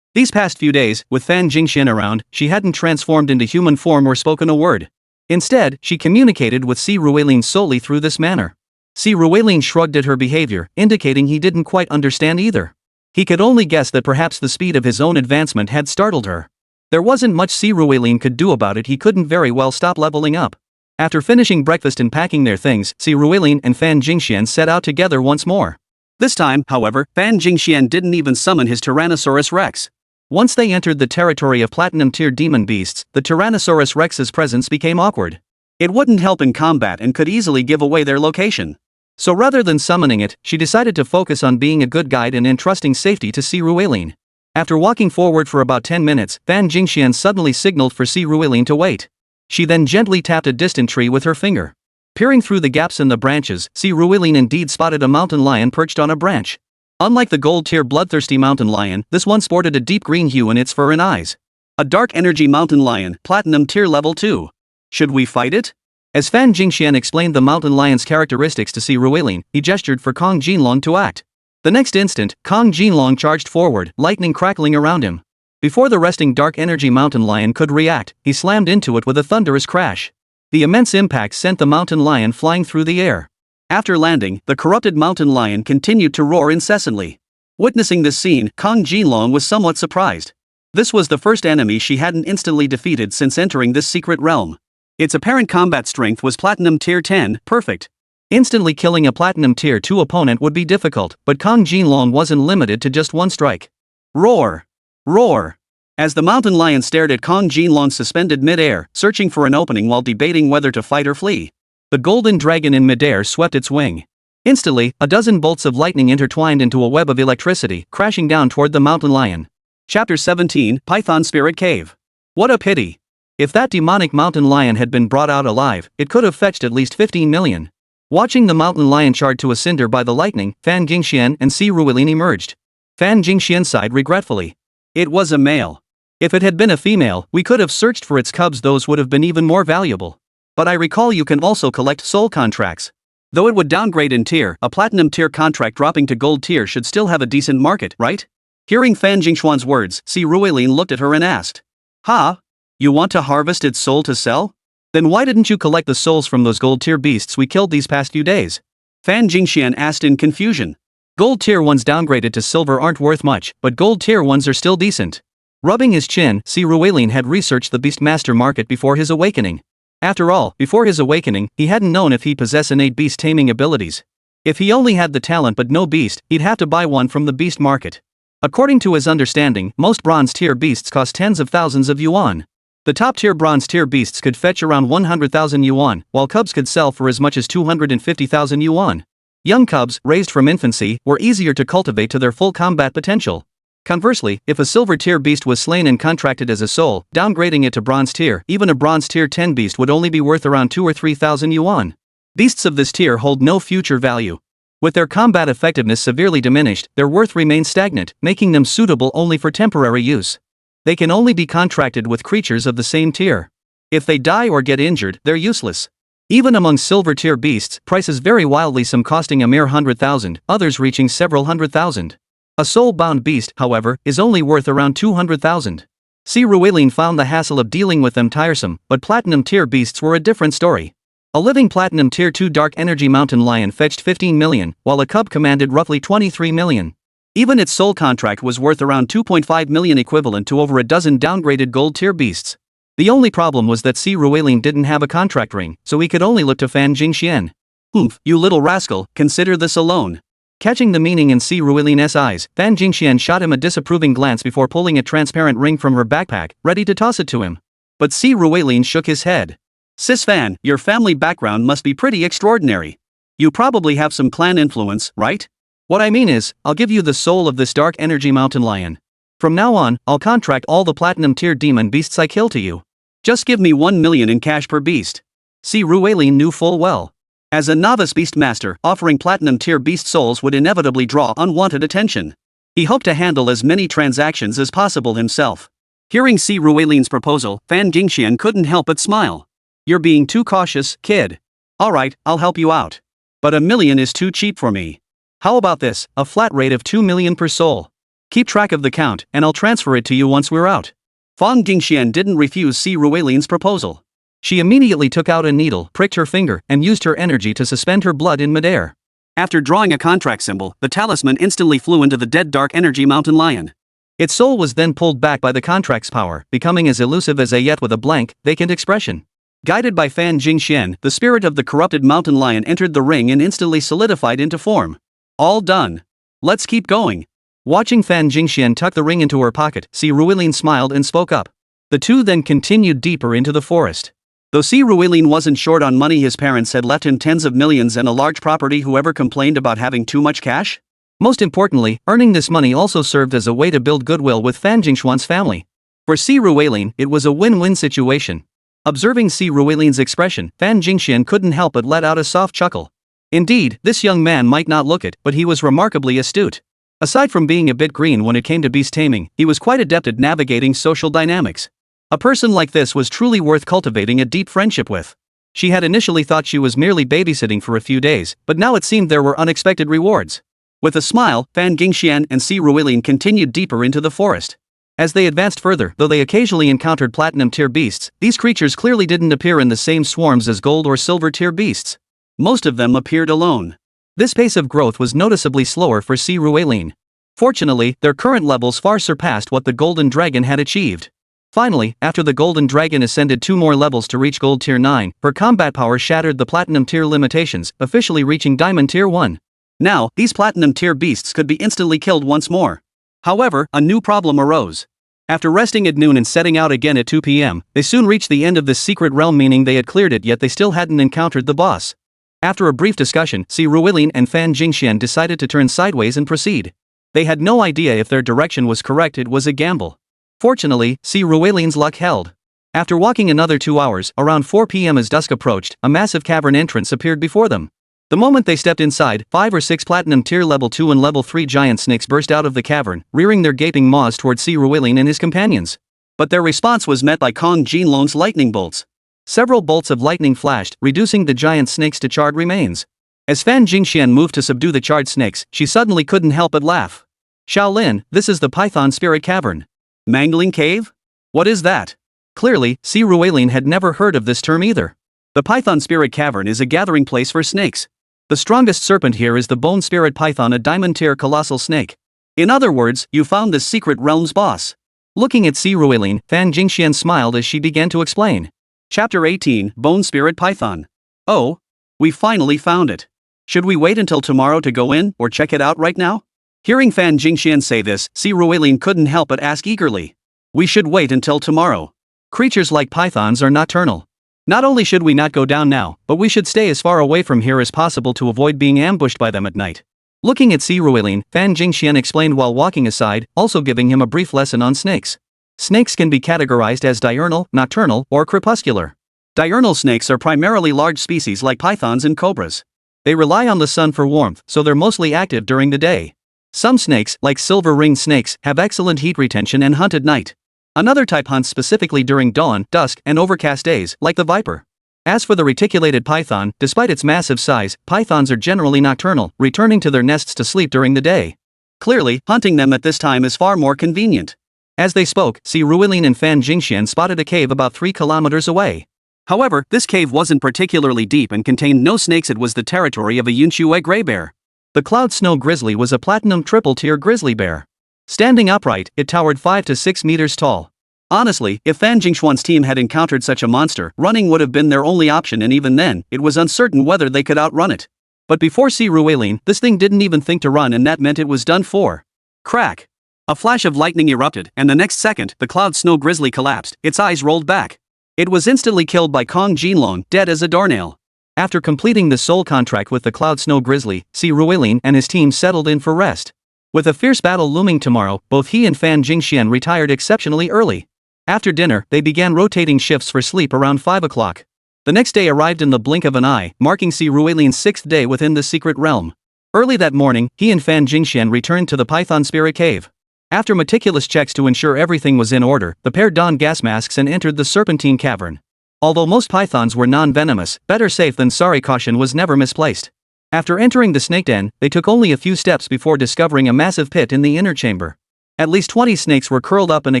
These past few days, with Fan Jingxian around, she hadn't transformed into human form or spoken a word. Instead, she communicated with Si Ruilin solely through this manner. Si Ruilin shrugged at her behavior, indicating he didn't quite understand either. He could only guess that perhaps the speed of his own advancement had startled her. There wasn't much Si Ruilin could do about it. He couldn't very well stop leveling up. After finishing breakfast and packing their things, Si Ruilin and Fan Jingxian set out together once more. This time, however, Fan Jingxian didn't even summon his Tyrannosaurus Rex. Once they entered the territory of Platinum Tier demon beasts, the Tyrannosaurus Rex's presence became awkward. It wouldn't help in combat and could easily give away their location. So rather than summoning it, she decided to focus on being a good guide and entrusting safety to Si Ruilin. After walking forward for about 10 minutes, Fan Jingxian suddenly signaled for Si Ruilin to wait. She then gently tapped a distant tree with her finger. Peering through the gaps in the branches, Si Ruilin indeed spotted a mountain lion perched on a branch. Unlike the gold-tier bloodthirsty mountain lion, this one sported a deep green hue in its fur and eyes. A dark energy mountain lion, platinum tier level 2. Should we fight it? As Fan Jingxian explained the mountain lion's characteristics to Si Ruilin, he gestured for Jin Long to act. The next instant, Jin Long charged forward, lightning crackling around him. Before the resting dark energy mountain lion could react, he slammed into it with a thunderous crash. The immense impact sent the mountain lion flying through the air. After landing, the corrupted mountain lion continued to roar incessantly. Witnessing this scene, Jin Long was somewhat surprised. This was the first enemy she hadn't instantly defeated since entering this secret realm. Its apparent combat strength was Platinum Tier 10, perfect. Instantly killing a Platinum Tier 2 opponent would be difficult, but Jin Long wasn't limited to just one strike. Roar! Roar! As the mountain lion stared at Jin Long suspended mid-air, searching for an opening while debating whether to fight or flee, the golden dragon in mid-air swept its wing. Instantly, a dozen bolts of lightning intertwined into a web of electricity, crashing down toward the mountain lion. Chapter 17, Python Spirit Cave. What a pity! If that demonic mountain lion had been brought out alive, it could have fetched at least 15 million. Watching the mountain lion charred to a cinder by the lightning, Fan Jingxian and Si Ruilin emerged. Fan Jingxian sighed regretfully. It was a male. If it had been a female, we could have searched for its cubs. Those would have been even more valuable. But I recall you can also collect soul contracts. Though it would downgrade in tier, a platinum tier contract dropping to gold tier should still have a decent market, right? Hearing Fan Jingxuan's words, Si Ruilin looked at her and asked. Ha? You want to harvest its soul to sell? Then why didn't you collect the souls from those gold tier beasts we killed these past few days? Fan Jingxian asked in confusion. Gold tier ones downgraded to silver aren't worth much, but gold tier ones are still decent. Rubbing his chin, Si Ruilin had researched the Beastmaster market before his awakening. After all, before his awakening, he hadn't known if he possessed innate beast taming abilities. If he only had the talent but no beast, he'd have to buy one from the beast market. According to his understanding, most bronze tier beasts cost tens of thousands of yuan. The top tier bronze tier beasts could fetch around 100,000 yuan, while cubs could sell for as much as 250,000 yuan. Young cubs, raised from infancy, were easier to cultivate to their full combat potential. Conversely, if a silver tier beast was slain and contracted as a soul, downgrading it to bronze tier, even a bronze tier 10 beast would only be worth around 2 or 3,000 yuan. Beasts of this tier hold no future value. With their combat effectiveness severely diminished, their worth remains stagnant, making them suitable only for temporary use. They can only be contracted with creatures of the same tier. If they die or get injured, they're useless. Even among silver tier beasts, prices vary wildly, some costing a mere 100,000, others reaching several 100,000. A soul-bound beast, however, is only worth around 200,000. Si Ruilin found the hassle of dealing with them tiresome, but platinum tier beasts were a different story. A living platinum tier 2 dark energy mountain lion fetched 15 million, while a cub commanded roughly 23 million. Even its soul contract was worth around 2.5 million, equivalent to over a dozen downgraded gold tier beasts. The only problem was that Si Ruilin didn't have a contract ring, so he could only look to Fan Jingxian. Oomph, you little rascal, consider this alone. Catching the meaning in Si Ruilin's eyes, Fan Jingxian shot him a disapproving glance before pulling a transparent ring from her backpack, ready to toss it to him. But Si Ruilin shook his head. Sis Fan, your family background must be pretty extraordinary. You probably have some clan influence, right? What I mean is, I'll give you the soul of this dark energy mountain lion. From now on, I'll contract all the platinum tier demon beasts I kill to you. Just give me 1 million in cash per beast. See, Ruelin knew full well. As a novice beast master, offering platinum tier beast souls would inevitably draw unwanted attention. He hoped to handle as many transactions as possible himself. Hearing Si Ruelin's proposal, Fan Jingxian couldn't help but smile. You're being too cautious, kid. Alright, I'll help you out. But 1 million is too cheap for me. How about this, a flat rate of 2 million per soul? Keep track of the count, and I'll transfer it to you once we're out. Fan Jingxian didn't refuse Si Ruelin's proposal. She immediately took out a needle, pricked her finger, and used her energy to suspend her blood in midair. After drawing a contract symbol, the talisman instantly flew into the dead dark energy mountain lion. Its soul was then pulled back by the contract's power, becoming as elusive as a yet with a blank, vacant expression. Guided by Fan Jingxian, the spirit of the corrupted mountain lion entered the ring and instantly solidified into form. All done. Let's keep going. Watching Fan Jingxian tuck the ring into her pocket, Si Ruelin smiled and spoke up. The two then continued deeper into the forest. Though Si Ruelin wasn't short on money, his parents had left him tens of millions and a large property. Whoever complained about having too much cash? Most importantly, earning this money also served as a way to build goodwill with Fan Jingxuan's family. For Si Ruelin, it was a win-win situation. Observing Si Ruelin's expression, Fan Jingxian couldn't help but let out a soft chuckle. Indeed, this young man might not look it, but he was remarkably astute. Aside from being a bit green when it came to beast taming, he was quite adept at navigating social dynamics. A person like this was truly worth cultivating a deep friendship with. She had initially thought she was merely babysitting for a few days, but now it seemed there were unexpected rewards. With a smile, Fan Jingxian and Si Ruelin continued deeper into the forest. As they advanced further, though they occasionally encountered platinum tier beasts, these creatures clearly didn't appear in the same swarms as gold or silver tier beasts. Most of them appeared alone. This pace of growth was noticeably slower for Si Ruelin. Fortunately, their current levels far surpassed what the Golden Dragon had achieved. Finally, after the Golden Dragon ascended 2 more levels to reach Gold Tier 9, her combat power shattered the Platinum Tier limitations, officially reaching Diamond Tier 1. Now, these Platinum Tier beasts could be instantly killed once more. However, a new problem arose. After resting at noon and setting out again at 2 p.m., they soon reached the end of this secret realm, meaning they had cleared it, yet they still hadn't encountered the boss. After a brief discussion, Si Ruelin and Fan Jingxian decided to turn sideways and proceed. They had no idea if their direction was correct. It was a gamble. Fortunately, Si Ruelin's luck held. After walking another 2 hours, around 4 p.m. as dusk approached, a massive cavern entrance appeared before them. The moment they stepped inside, 5 or 6 platinum tier level 2 and level 3 giant snakes burst out of the cavern, rearing their gaping maws toward Si Ruelin and his companions. But their response was met by Kong Jin Long's lightning bolts. Several bolts of lightning flashed, reducing the giant snakes to charred remains. As Fan Jingxian moved to subdue the charred snakes, she suddenly couldn't help but laugh. Shaolin, this is the Python Spirit Cavern. Mangling Cave? What is that? Clearly, Si Ruelin had never heard of this term either. The Python Spirit Cavern is a gathering place for snakes. The strongest serpent here is the Bone Spirit Python, a diamond tier colossal snake. In other words, you found this secret realm's boss. Looking at Si Ruelin, Fan Jingxian smiled as she began to explain. Chapter 18, Bone Spirit Python. Oh, we finally found it. Should we wait until tomorrow to go in, or check it out right now? Hearing Fan Jingxian say this, Si Ruelin couldn't help but ask eagerly. We should wait until tomorrow. Creatures like pythons are nocturnal. Not only should we not go down now, but we should stay as far away from here as possible to avoid being ambushed by them at night. Looking at Si Ruelin, Fan Jingxian explained while walking aside, also giving him a brief lesson on snakes. Snakes can be categorized as diurnal, nocturnal, or crepuscular. Diurnal snakes are primarily large species like pythons and cobras. They rely on the sun for warmth, so they're mostly active during the day. Some snakes, like silver-ringed snakes, have excellent heat retention and hunt at night. Another type hunts specifically during dawn, dusk, and overcast days, like the viper. As for the reticulated python, despite its massive size, pythons are generally nocturnal, returning to their nests to sleep during the day. Clearly, hunting them at this time is far more convenient. As they spoke, Si Ruelin and Fan Jingxian spotted a cave about 3 kilometers away. However, this cave wasn't particularly deep and contained no snakes. It was the territory of a Yunqiue gray bear. The Cloud Snow Grizzly was a platinum triple-tier grizzly bear. Standing upright, it towered 5 to 6 meters tall. Honestly, if Fan Jingxuan's team had encountered such a monster, running would have been their only option, and even then, it was uncertain whether they could outrun it. But before Si Ruelin, this thing didn't even think to run, and that meant it was done for. Crack! A flash of lightning erupted, and the next second, the Cloud Snow Grizzly collapsed, its eyes rolled back. It was instantly killed by Kong Jin Long, dead as a doornail. After completing the soul contract with the Cloud Snow Grizzly, Ruilin and his team settled in for rest. With a fierce battle looming tomorrow, both he and Fan Jingxian retired exceptionally early. After dinner, they began rotating shifts for sleep around 5 o'clock. The next day arrived in the blink of an eye, marking Ruilin's 6th day within the secret realm. Early that morning, he and Fan Jingxian returned to the Python Spirit Cave. After meticulous checks to ensure everything was in order, the pair donned gas masks and entered the Serpentine Cavern. Although most pythons were non-venomous, better safe than sorry caution was never misplaced. After entering the snake den, they took only a few steps before discovering a massive pit in the inner chamber. At least 20 snakes were curled up in a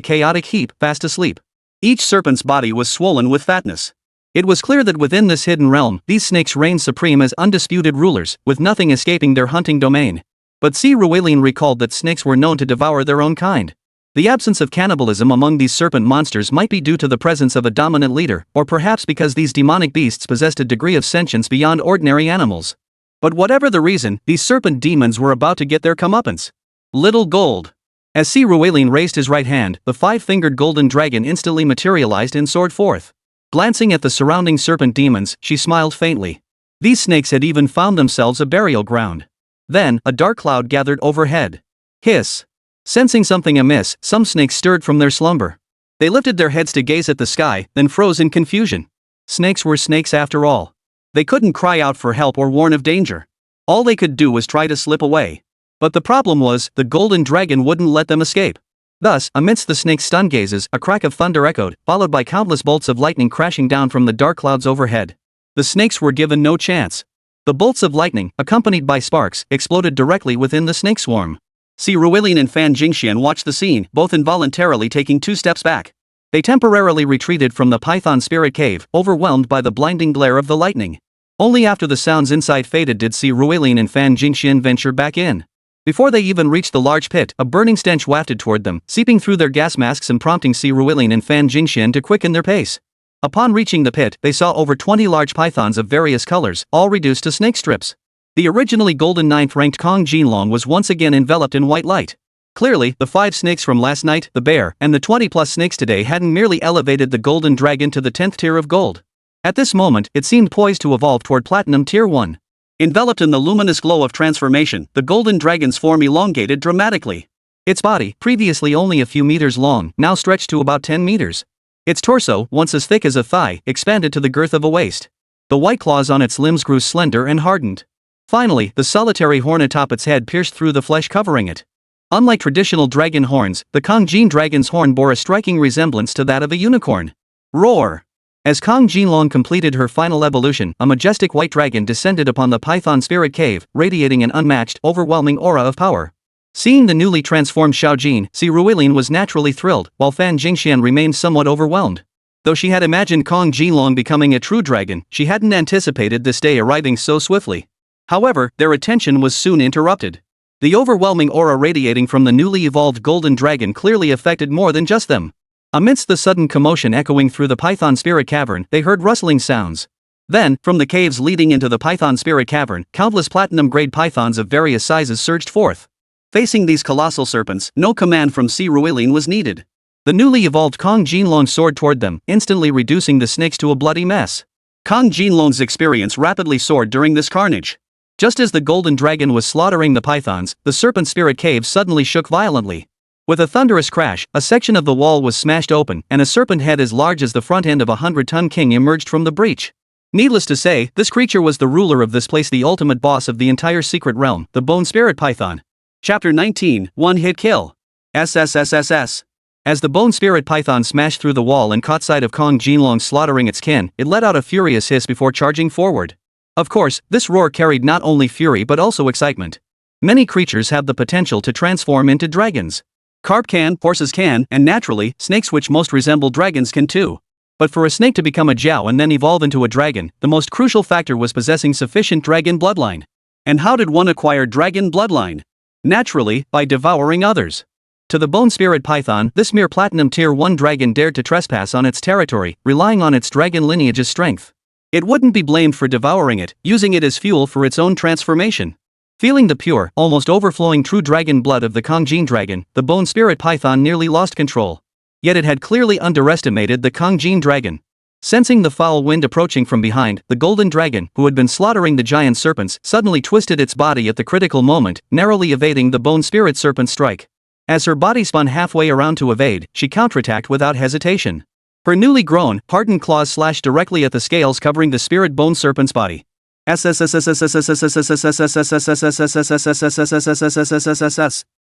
chaotic heap, fast asleep. Each serpent's body was swollen with fatness. It was clear that within this hidden realm, these snakes reigned supreme as undisputed rulers, with nothing escaping their hunting domain. But Ruilin recalled that snakes were known to devour their own kind. The absence of cannibalism among these serpent monsters might be due to the presence of a dominant leader, or perhaps because these demonic beasts possessed a degree of sentience beyond ordinary animals. But whatever the reason, these serpent demons were about to get their comeuppance. Little gold. As Ruilin raised his right hand, the 5-fingered golden dragon instantly materialized and soared forth. Glancing at the surrounding serpent demons, she smiled faintly. These snakes had even found themselves a burial ground. Then, a dark cloud gathered overhead. Hiss. Sensing something amiss, some snakes stirred from their slumber. They lifted their heads to gaze at the sky, then froze in confusion. Snakes were snakes after all. They couldn't cry out for help or warn of danger. All they could do was try to slip away. But the problem was, the golden dragon wouldn't let them escape. Thus, amidst the snake's stunned gazes, a crack of thunder echoed, followed by countless bolts of lightning crashing down from the dark clouds overhead. The snakes were given no chance. The bolts of lightning, accompanied by sparks, exploded directly within the snake swarm. Ruilin and Fan Jingxian watched the scene, both involuntarily taking 2 steps back. They temporarily retreated from the Python Spirit Cave, overwhelmed by the blinding glare of the lightning. Only after the sounds inside faded did Ruilin and Fan Jingxian venture back in. Before they even reached the large pit, a burning stench wafted toward them, seeping through their gas masks and prompting Ruilin and Fan Jingxian to quicken their pace. Upon reaching the pit, they saw over 20 large pythons of various colors, all reduced to snake strips. The originally golden 9th-ranked Jin Long was once again enveloped in white light. Clearly, the 5 snakes from last night, the bear, and the 20-plus snakes today hadn't merely elevated the golden dragon to the 10th tier of gold. At this moment, it seemed poised to evolve toward platinum tier 1. Enveloped in the luminous glow of transformation, the golden dragon's form elongated dramatically. Its body, previously only a few meters long, now stretched to about 10 meters. Its torso, once as thick as a thigh, expanded to the girth of a waist. The white claws on its limbs grew slender and hardened. Finally, the solitary horn atop its head pierced through the flesh covering it. Unlike traditional dragon horns, the Jin dragon's horn bore a striking resemblance to that of a unicorn. Roar! As Jin Long completed her final evolution, a majestic white dragon descended upon the Python Spirit Cave, radiating an unmatched, overwhelming aura of power. Seeing the newly transformed Xiaojin, Ruilin was naturally thrilled, while Fan Jingxian remained somewhat overwhelmed. Though she had imagined Jin Long becoming a true dragon, she hadn't anticipated this day arriving so swiftly. However, their attention was soon interrupted. The overwhelming aura radiating from the newly evolved golden dragon clearly affected more than just them. Amidst the sudden commotion echoing through the Python Spirit Cavern, they heard rustling sounds. Then, from the caves leading into the Python Spirit Cavern, countless platinum-grade pythons of various sizes surged forth. Facing these colossal serpents, no command from Ruilin was needed. The newly evolved Jin Long soared toward them, instantly reducing the snakes to a bloody mess. Jin Long's experience rapidly soared during this carnage. Just as the golden dragon was slaughtering the pythons, the serpent spirit cave suddenly shook violently. With a thunderous crash, a section of the wall was smashed open, and a serpent head as large as the front end of a 100-ton king emerged from the breach. Needless to say, this creature was the ruler of this place, the ultimate boss of the entire secret realm, the Bone Spirit Python. Chapter 19, One-Hit Kill. SSS. As the Bone Spirit Python smashed through the wall and caught sight of Jin Long slaughtering its kin, it let out a furious hiss before charging forward. Of course, this roar carried not only fury but also excitement. Many creatures have the potential to transform into dragons. Carp can, horses can, and naturally, snakes which most resemble dragons can too. But for a snake to become a Jiao and then evolve into a dragon, the most crucial factor was possessing sufficient dragon bloodline. And how did one acquire dragon bloodline? Naturally, by devouring others. To the Bone Spirit Python, this mere Platinum Tier 1 dragon dared to trespass on its territory, relying on its dragon lineage's strength. It wouldn't be blamed for devouring it, using it as fuel for its own transformation. Feeling the pure, almost overflowing true dragon blood of the Jin dragon, the Bone Spirit Python nearly lost control. Yet it had clearly underestimated the Jin dragon. Sensing the foul wind approaching from behind, the golden dragon, who had been slaughtering the giant serpents, suddenly twisted its body at the critical moment, narrowly evading the bone spirit serpent's strike. As her body spun halfway around to evade, she counterattacked without hesitation. Her newly grown, hardened claws slashed directly at the scales covering the spirit bone serpent's body. SSS.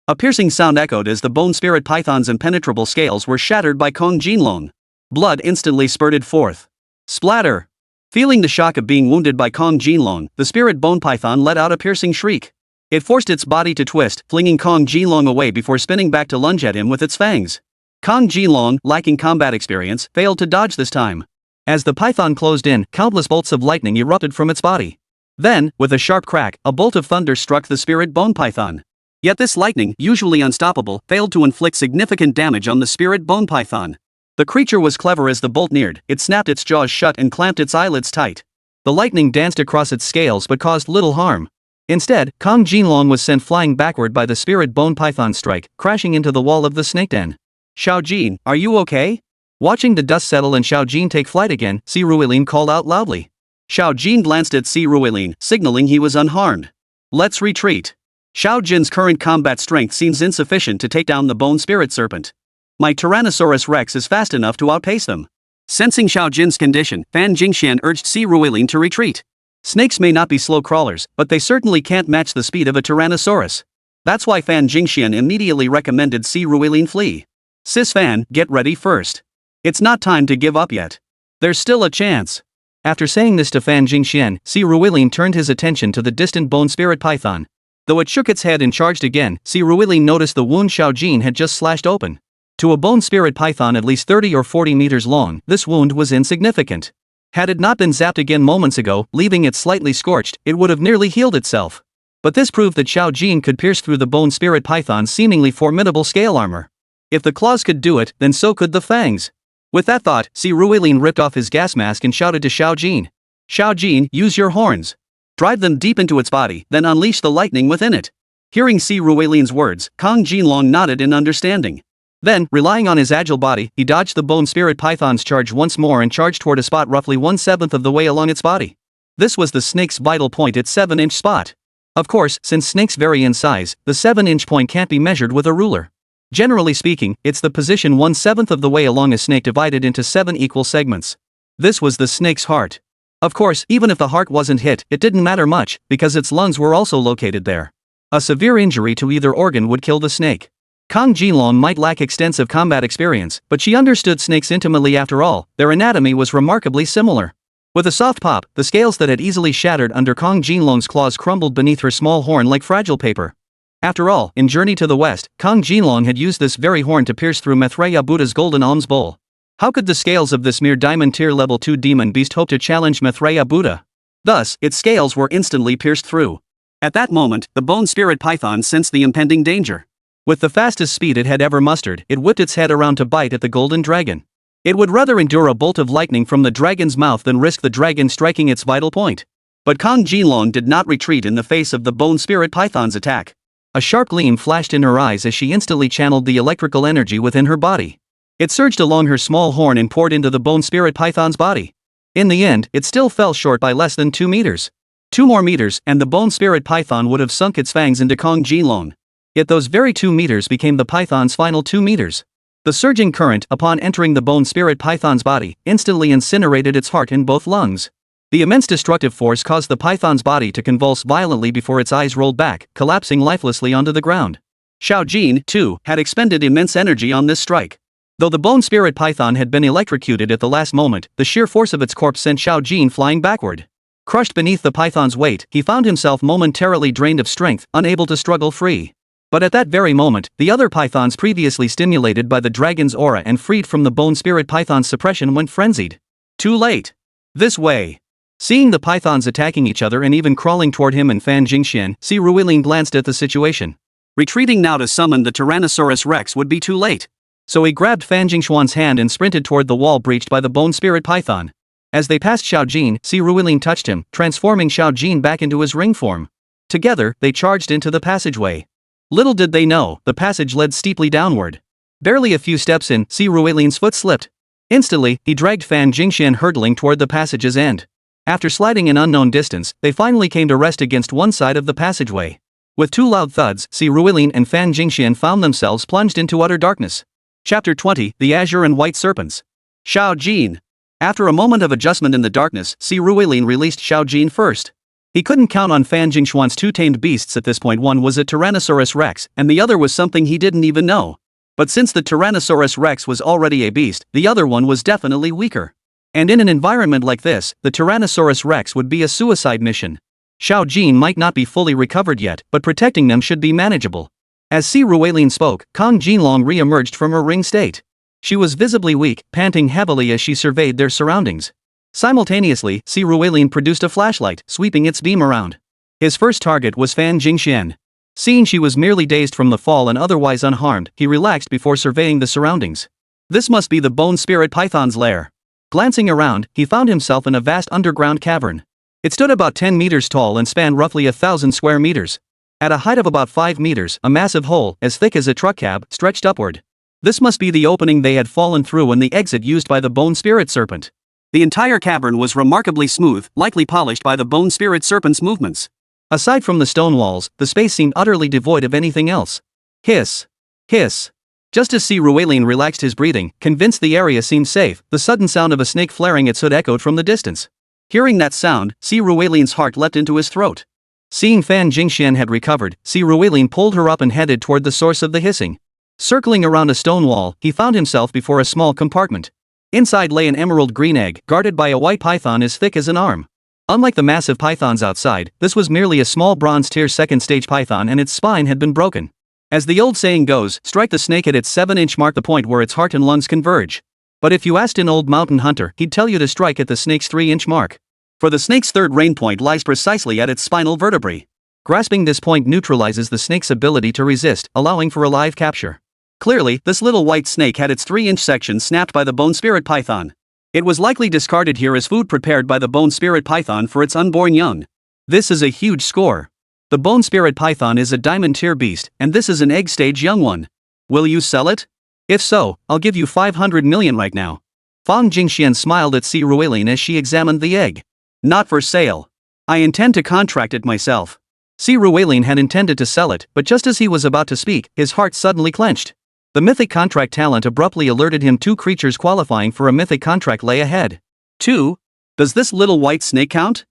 A piercing sound echoed as the bone spirit python's impenetrable scales were shattered by Kong Jin Long. Blood instantly spurted forth. Splatter! Feeling the shock of being wounded by Kong Jin Long, the spirit bone python let out a piercing shriek. It forced its body to twist, flinging Kong Jin Long away before spinning back to lunge at him with its fangs. Kong Jin Long, lacking combat experience, failed to dodge this time. As the python closed in, countless bolts of lightning erupted from its body. Then, with a sharp crack, a bolt of thunder struck the spirit bone python. Yet this lightning, usually unstoppable, failed to inflict significant damage on the spirit bone python. The creature was clever. As the bolt neared, it snapped its jaws shut and clamped its eyelids tight. The lightning danced across its scales but caused little harm. Instead, Kong Jin Long was sent flying backward by the spirit bone python's strike, crashing into the wall of the snake den. Xiao Jin, are you okay? Watching the dust settle and Xiao Jin take flight again, Si Ruilin called out loudly. Xiao Jin glanced at Si Ruilin, signaling he was unharmed. Let's retreat. Xiao Jin's current combat strength seems insufficient to take down the bone spirit serpent. My Tyrannosaurus Rex is fast enough to outpace them. Sensing Xiao Jin's condition, Fan Jingxian urged Si Ruilin to retreat. Snakes may not be slow crawlers, but they certainly can't match the speed of a Tyrannosaurus. That's why Fan Jingxian immediately recommended Si Ruilin flee. Sis Fan, get ready first. It's not time to give up yet. There's still a chance. After saying this to Fan Jingxian, Si Ruilin turned his attention to the distant bone spirit python. Though it shook its head and charged again, Si Ruilin noticed the wound Xiao Jin had just slashed open. To a bone spirit python at least 30 or 40 meters long, this wound was insignificant. Had it not been zapped again moments ago, leaving it slightly scorched, it would have nearly healed itself. But this proved that Xiao Jin could pierce through the bone spirit python's seemingly formidable scale armor. If the claws could do it, then so could the fangs. With that thought, Si Ruilin ripped off his gas mask and shouted to Xiao Jin. Xiao Jin, use your horns. Drive them deep into its body, then unleash the lightning within it. Hearing Si Ruilin's words, Kong Jin Long nodded in understanding. Then, relying on his agile body, he dodged the bone spirit python's charge once more and charged toward a spot roughly 1/7 of the way along its body. This was the snake's vital point, its 7-inch spot. Of course, since snakes vary in size, the 7-inch point can't be measured with a ruler. Generally speaking, it's the position 1/7 of the way along a snake divided into 7 equal segments. This was the snake's heart. Of course, even if the heart wasn't hit, it didn't matter much, because its lungs were also located there. A severe injury to either organ would kill the snake. Kong Jin Long might lack extensive combat experience, but she understood snakes intimately. After all, their anatomy was remarkably similar. With a soft pop, the scales that had easily shattered under Kong Jin Long's claws crumbled beneath her small horn like fragile paper. After all, in Journey to the West, Kong Jin Long had used this very horn to pierce through Maitreya Buddha's golden alms bowl. How could the scales of this mere diamond tier level 2 demon beast hope to challenge Maitreya Buddha? Thus, its scales were instantly pierced through. At that moment, the bone spirit python sensed the impending danger. With the fastest speed it had ever mustered, it whipped its head around to bite at the golden dragon. It would rather endure a bolt of lightning from the dragon's mouth than risk the dragon striking its vital point. But Kong Jin Long did not retreat in the face of the bone spirit python's attack. A sharp gleam flashed in her eyes as she instantly channeled the electrical energy within her body. It surged along her small horn and poured into the bone spirit python's body. In the end, it still fell short by less than 2 meters. 2 more meters, and the bone spirit python would have sunk its fangs into Kong Jin Long. Yet those very 2 meters became the python's final 2 meters. The surging current, upon entering the bone spirit python's body, instantly incinerated its heart and both lungs. The immense destructive force caused the python's body to convulse violently before its eyes rolled back, collapsing lifelessly onto the ground. Xiao Jin, too, had expended immense energy on this strike. Though the bone spirit python had been electrocuted at the last moment, the sheer force of its corpse sent Xiao Jin flying backward. Crushed beneath the python's weight, he found himself momentarily drained of strength, unable to struggle free. But at that very moment, the other pythons previously stimulated by the dragon's aura and freed from the bone spirit python's suppression went frenzied. Too late. This way. Seeing the pythons attacking each other and even crawling toward him and Fan Jingxian, Si Ruilin glanced at the situation. Retreating now to summon the Tyrannosaurus Rex would be too late. So he grabbed Fan Jingxian's hand and sprinted toward the wall breached by the bone spirit python. As they passed Xiao Jin, Si Ruilin touched him, transforming Xiao Jin back into his ring form. Together, they charged into the passageway. Little did they know, the passage led steeply downward. Barely a few steps in, Si Ruilin's foot slipped. Instantly, he dragged Fan Jingxian hurtling toward the passage's end. After sliding an unknown distance, they finally came to rest against one side of the passageway. With two loud thuds, Si Ruilin and Fan Jingxian found themselves plunged into utter darkness. Chapter 20, The Azure and White Serpents. Xiao Jin. After a moment of adjustment in the darkness, Si Ruilin released Xiao Jin first. He couldn't count on Fan Jingxuan's two tamed beasts at this point. One was a Tyrannosaurus Rex, and the other was something he didn't even know. But since the Tyrannosaurus Rex was already a beast, the other one was definitely weaker. And in an environment like this, the Tyrannosaurus Rex would be a suicide mission. Xiao Jin might not be fully recovered yet, but protecting them should be manageable. As Si Ruilin spoke, Jin Long re-emerged from her ring state. She was visibly weak, panting heavily as she surveyed their surroundings. Simultaneously, Si Ruilin produced a flashlight, sweeping its beam around. His first target was Fan Jingxian. Seeing she was merely dazed from the fall and otherwise unharmed, he relaxed before surveying the surroundings. This must be the bone spirit python's lair. Glancing around, he found himself in a vast underground cavern. It stood about 10 meters tall and spanned roughly 1,000 square meters. At a height of about 5 meters, a massive hole, as thick as a truck cab, stretched upward. This must be the opening they had fallen through and the exit used by the bone spirit serpent. The entire cavern was remarkably smooth, likely polished by the bone spirit serpent's movements. Aside from the stone walls, the space seemed utterly devoid of anything else. Hiss. Hiss. Just as Si Ruilin relaxed his breathing, convinced the area seemed safe, the sudden sound of a snake flaring its hood echoed from the distance. Hearing that sound, Si Ruilin's heart leapt into his throat. Seeing Fan Jingxian had recovered, Si Ruilin pulled her up and headed toward the source of the hissing. Circling around a stone wall, he found himself before a small compartment. Inside lay an emerald green egg, guarded by a white python as thick as an arm. Unlike the massive pythons outside, this was merely a small bronze tier second stage python and its spine had been broken. As the old saying goes, strike the snake at its 7-inch mark, the point where its heart and lungs converge. But if you asked an old mountain hunter, he'd tell you to strike at the snake's 3-inch mark. For the snake's third rain point lies precisely at its spinal vertebrae. Grasping this point neutralizes the snake's ability to resist, allowing for a live capture. Clearly, this little white snake had its 3-inch section snapped by the bone spirit python. It was likely discarded here as food prepared by the bone spirit python for its unborn young. This is a huge score. The bone spirit python is a diamond tier beast, and this is an egg stage young one. Will you sell it? If so, I'll give you 500 million right now. Fan Jingxian smiled at Si Ruilin as she examined the egg. Not for sale. I intend to contract it myself. Si Ruilin had intended to sell it, but just as he was about to speak, his heart suddenly clenched. The mythic contract talent abruptly alerted him 2 creatures qualifying for a mythic contract lay ahead. 2? Does this little white snake count?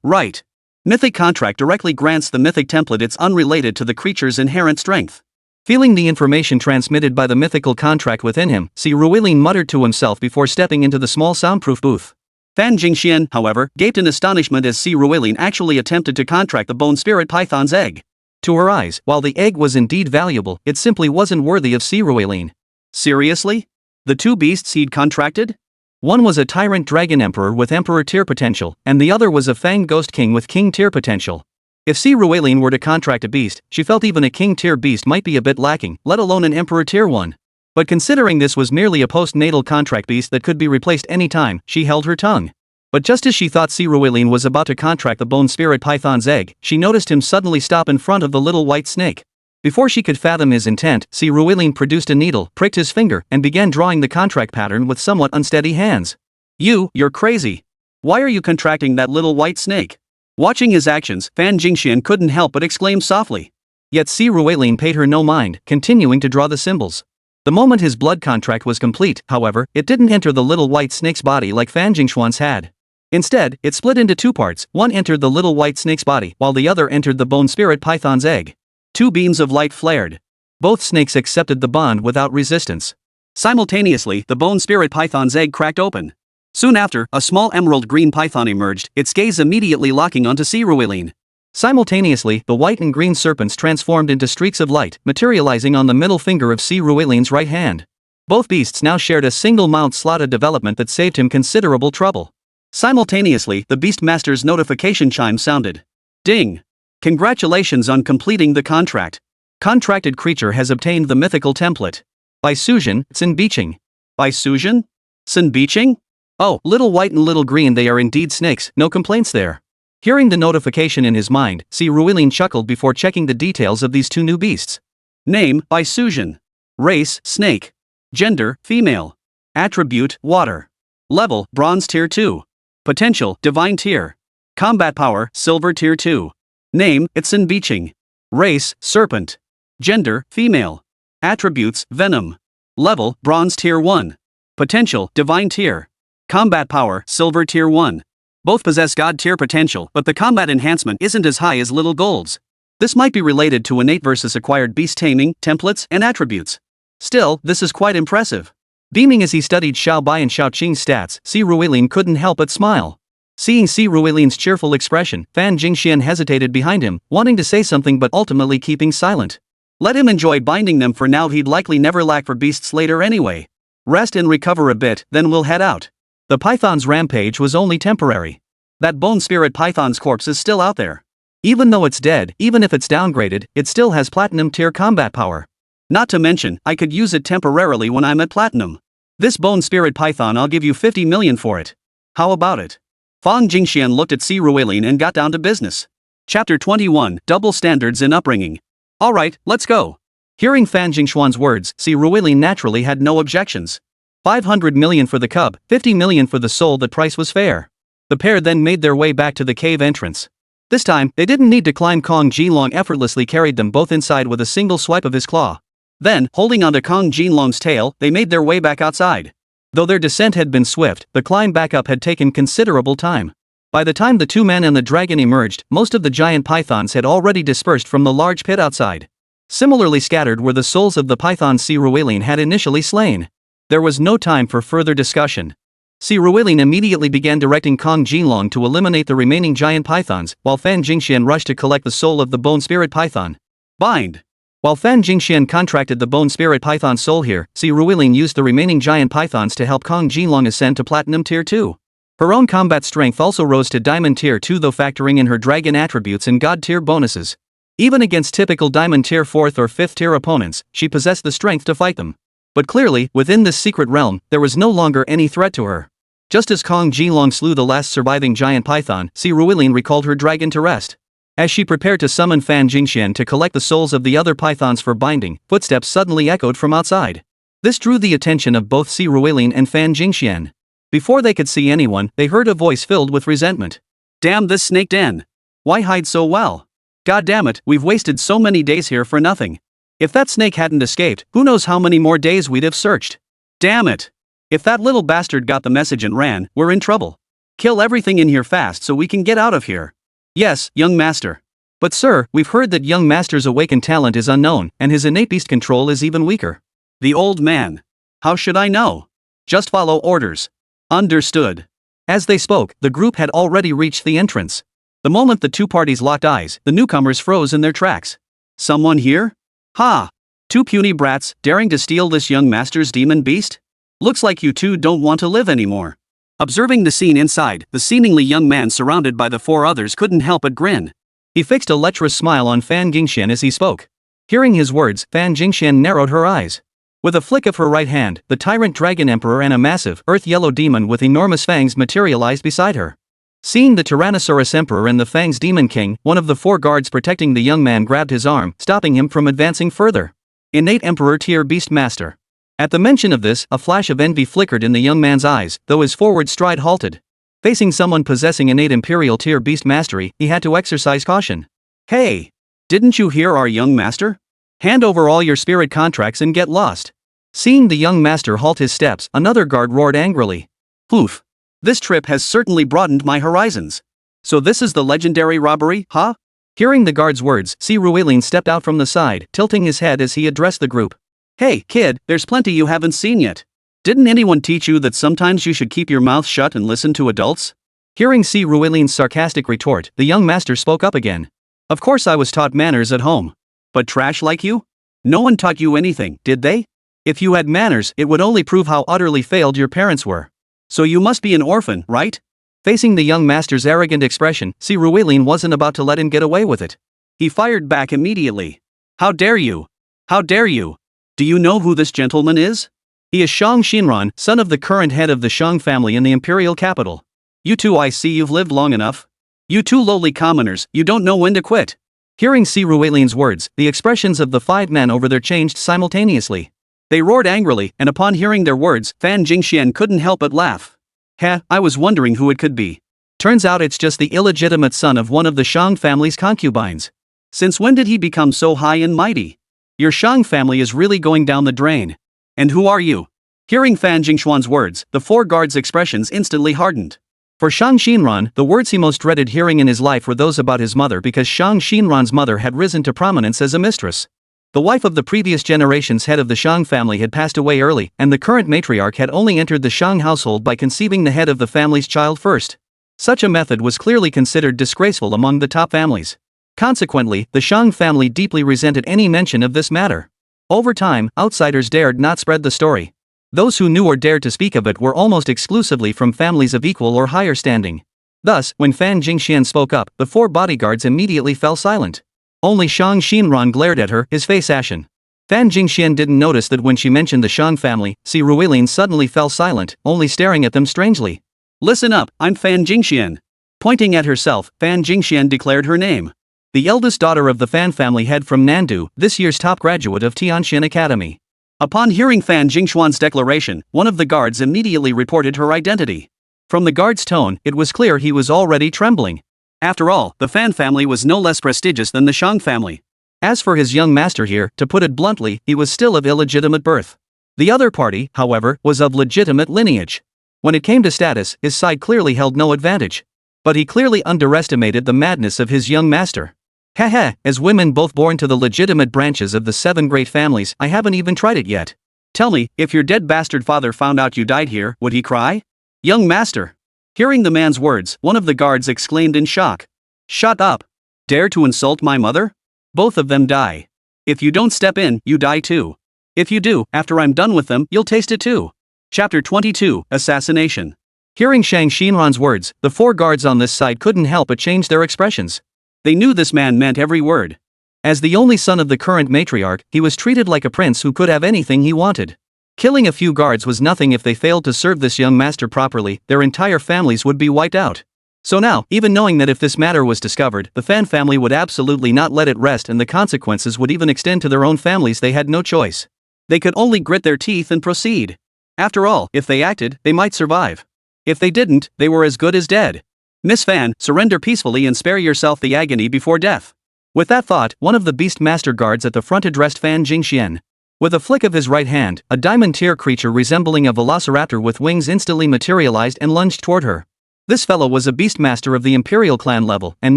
Right. Mythic contract directly grants the mythic template. It's unrelated to the creature's inherent strength. Feeling the information transmitted by the mythical contract within him, Si Ruilin muttered to himself before stepping into the small soundproof booth. Fan Jingxian, however, gaped in astonishment as Si Ruilin actually attempted to contract the bone spirit python's egg. To her eyes, while the egg was indeed valuable, it simply wasn't worthy of Si Ruilin. Seriously? The 2 beasts he'd contracted? One was a tyrant dragon emperor with emperor tier potential, and the other was a fanged ghost king with king tier potential. If Si Ruilin were to contract a beast, she felt even a king tier beast might be a bit lacking, let alone an emperor tier one. But considering this was merely a postnatal contract beast that could be replaced anytime, she held her tongue. But just as she thought Si Ruilin was about to contract the bone spirit python's egg, she noticed him suddenly stop in front of the little white snake. Before she could fathom his intent, Si Ruilin produced a needle, pricked his finger, and began drawing the contract pattern with somewhat unsteady hands. You're crazy. Why are you contracting that little white snake? Watching his actions, Fan Jingxian couldn't help but exclaim softly. Yet Si Ruilin paid her no mind, continuing to draw the symbols. The moment his blood contract was complete, however, it didn't enter the little white snake's body like Fan Jingxuan's had. Instead, it split into 2 parts, one entered the little white snake's body, while the other entered the bone spirit python's egg. 2 beams of light flared. Both snakes accepted the bond without resistance. Simultaneously, the bone spirit python's egg cracked open. Soon after, a small emerald green python emerged, its gaze immediately locking onto Si Ruilin. Simultaneously, the white and green serpents transformed into streaks of light, materializing on the middle finger of Si Ruilin's right hand. Both beasts now shared a single mount slot, a development that saved him considerable trouble. Simultaneously, the Beastmaster's notification chime sounded. Ding! Congratulations on completing the contract. Contracted creature has obtained the mythical template. By Sujin, Sin Beeching. By Sujin? Sin Beeching? Oh, little white and little green, they are indeed snakes, no complaints there. Hearing the notification in his mind, Si Ruilin chuckled before checking the details of these 2 new beasts. Name, by Sujin. Race, snake. Gender, female. Attribute, water. Level, bronze tier 2. Potential, divine tier. Combat power, silver tier 2. Name, Itsun Biching. Race, serpent. Gender, female. Attributes, venom. Level, bronze tier 1. Potential, divine tier. Combat power, silver tier 1. Both possess god tier potential, but the combat enhancement isn't as high as Little Gold's. This might be related to innate versus acquired beast taming, templates, and attributes. Still, this is quite impressive. Beaming as he studied Xiao Bai and Xiao Qing's stats, Si Ruilin couldn't help but smile. Seeing Si Ruilin's cheerful expression, Fan Jingxian hesitated behind him, wanting to say something but ultimately keeping silent. Let him enjoy binding them for now, he'd likely never lack for beasts later anyway. Rest and recover a bit, then we'll head out. The python's rampage was only temporary. That bone spirit python's corpse is still out there. Even though it's dead, even if it's downgraded, it still has platinum tier combat power. Not to mention, I could use it temporarily when I'm at platinum. This bone spirit python, I'll give you 50 million for it. How about it? Fan Jingxian looked at Si Ruilin and got down to business. Chapter 21, Double Standards in Upbringing. Alright, let's go. Hearing Fan Jingxuan's words, Si Ruilin naturally had no objections. 500 million for the cub, 50 million for the soul, the price was fair. The pair then made their way back to the cave entrance. This time, they didn't need to climb. Jin Long effortlessly carried them both inside with a single swipe of his claw. Then, holding onto Jin Long's tail, they made their way back outside. Though their descent had been swift, the climb back up had taken considerable time. By the time the two men and the dragon emerged, most of the giant pythons had already dispersed from the large pit outside. Similarly scattered were the souls of the pythons Si Ruilin had initially slain. There was no time for further discussion. Si Ruilin immediately began directing Jin Long to eliminate the remaining giant pythons, while Fan Jingxian rushed to collect the soul of the bone spirit python. Bind. While Fan Jingxian contracted the bone spirit python soul here, Si Ruilin used the remaining giant pythons to help Jin Long ascend to platinum tier 2. Her own combat strength also rose to diamond tier 2, though factoring in her dragon attributes and god tier bonuses. Even against typical diamond tier 4th or 5th tier opponents, she possessed the strength to fight them. But clearly, within this secret realm, there was no longer any threat to her. Just as Jin Long slew the last surviving giant python, Si Ruilin recalled her dragon to rest. As she prepared to summon Fan Jingxian to collect the souls of the other pythons for binding, footsteps suddenly echoed from outside. This drew the attention of both Si Ruilin and Fan Jingxian. Before they could see anyone, they heard a voice filled with resentment. Damn this snake den! Why hide so well? God damn it, we've wasted so many days here for nothing. If that snake hadn't escaped, who knows how many more days we'd have searched. Damn it! If that little bastard got the message and ran, we're in trouble. Kill everything in here fast so we can get out of here. Yes, young master. But sir, we've heard that young master's awakened talent is unknown, and his innate beast control is even weaker. The old man. How should I know? Just follow orders. Understood. As they spoke, the group had already reached the entrance. The moment the two parties locked eyes, the newcomers froze in their tracks. Someone here? Ha! Two puny brats, daring to steal this young master's demon beast? Looks like you two don't want to live anymore. Observing the scene inside, the seemingly young man surrounded by the four others couldn't help but grin. He fixed a lecherous smile on Fan Jingxian as he spoke. Hearing his words, Fan Jingxian narrowed her eyes. With a flick of her right hand, the tyrant dragon emperor and a massive, earth-yellow demon with enormous fangs materialized beside her. Seeing the Tyrannosaurus Emperor and the Fangs Demon King, one of the four guards protecting the young man grabbed his arm, stopping him from advancing further. Innate Emperor Tier Beast Master. At the mention of this, a flash of envy flickered in the young man's eyes, though his forward stride halted. Facing someone possessing innate Imperial Tier Beast Mastery, he had to exercise caution. Hey! Didn't you hear our young master? Hand over all your spirit contracts and get lost. Seeing the young master halt his steps, another guard roared angrily. Oof. This trip has certainly broadened my horizons. So this is the legendary robbery, huh? Hearing the guard's words, Si Ruilin stepped out from the side, tilting his head as he addressed the group. Hey, kid, there's plenty you haven't seen yet. Didn't anyone teach you that sometimes you should keep your mouth shut and listen to adults? Hearing Si Ruilin's sarcastic retort, the young master spoke up again. Of course I was taught manners at home. But trash like you? No one taught you anything, did they? If you had manners, it would only prove how utterly failed your parents were. So you must be an orphan, right? Facing the young master's arrogant expression, Si Ruilin wasn't about to let him get away with it. He fired back immediately. How dare you? How dare you? Do you know who this gentleman is? He is Shang Xinran, son of the current head of the Shang family in the imperial capital. You two, I see you've lived long enough. You two lowly commoners, you don't know when to quit. Hearing Si Ruilin's words, the expressions of the five men over there changed simultaneously. They roared angrily, and upon hearing their words, Fan Jingxian couldn't help but laugh. Heh, I was wondering who it could be. Turns out it's just the illegitimate son of one of the Shang family's concubines. Since when did he become so high and mighty? Your Shang family is really going down the drain. And who are you? Hearing Fan Jingxuan's words, the four guards' expressions instantly hardened. For Shang Xinran, the words he most dreaded hearing in his life were those about his mother, because Shang Xinran's mother had risen to prominence as a mistress. The wife of the previous generation's head of the Shang family had passed away early, and the current matriarch had only entered the Shang household by conceiving the head of the family's child first. Such a method was clearly considered disgraceful among the top families. Consequently, the Shang family deeply resented any mention of this matter. Over time, outsiders dared not spread the story. Those who knew or dared to speak of it were almost exclusively from families of equal or higher standing. Thus, when Fan Jingxian spoke up, the four bodyguards immediately fell silent. Only Shang Xinran glared at her, his face ashen. Fan Jingxian didn't notice that when she mentioned the Shang family, Si Ruilin suddenly fell silent, only staring at them strangely. Listen up, I'm Fan Jingxian. Pointing at herself, Fan Jingxian declared her name. The eldest daughter of the Fan family head from Nandu, this year's top graduate of Tianxin Academy. Upon hearing Fan Jingxuan's declaration, one of the guards immediately reported her identity. From the guard's tone, it was clear he was already trembling. After all, the Fan family was no less prestigious than the Shang family. As for his young master here, to put it bluntly, he was still of illegitimate birth. The other party, however, was of legitimate lineage. When it came to status, his side clearly held no advantage. But he clearly underestimated the madness of his young master. Heh, as women both born to the legitimate branches of the 7 great families, I haven't even tried it yet. Tell me, if your dead bastard father found out you died here, would he cry? Young master. Hearing the man's words, one of the guards exclaimed in shock. Shut up. Dare to insult my mother? Both of them die. If you don't step in, you die too. If you do, after I'm done with them, you'll taste it too. Chapter 22, Assassination. Hearing Shang Xinran's words, the 4 guards on this side couldn't help but change their expressions. They knew this man meant every word. As the only son of the current matriarch, he was treated like a prince who could have anything he wanted. Killing a few guards was nothing if they failed to serve this young master properly, their entire families would be wiped out. So now, even knowing that if this matter was discovered, the Fan family would absolutely not let it rest and the consequences would even extend to their own families, they had no choice. They could only grit their teeth and proceed. After all, if they acted, they might survive. If they didn't, they were as good as dead. Miss Fan, surrender peacefully and spare yourself the agony before death. With that thought, one of the beast master guards at the front addressed Fan Jingxian. With a flick of his right hand, a diamond-tier creature resembling a velociraptor with wings instantly materialized and lunged toward her. This fellow was a beastmaster of the Imperial clan level, and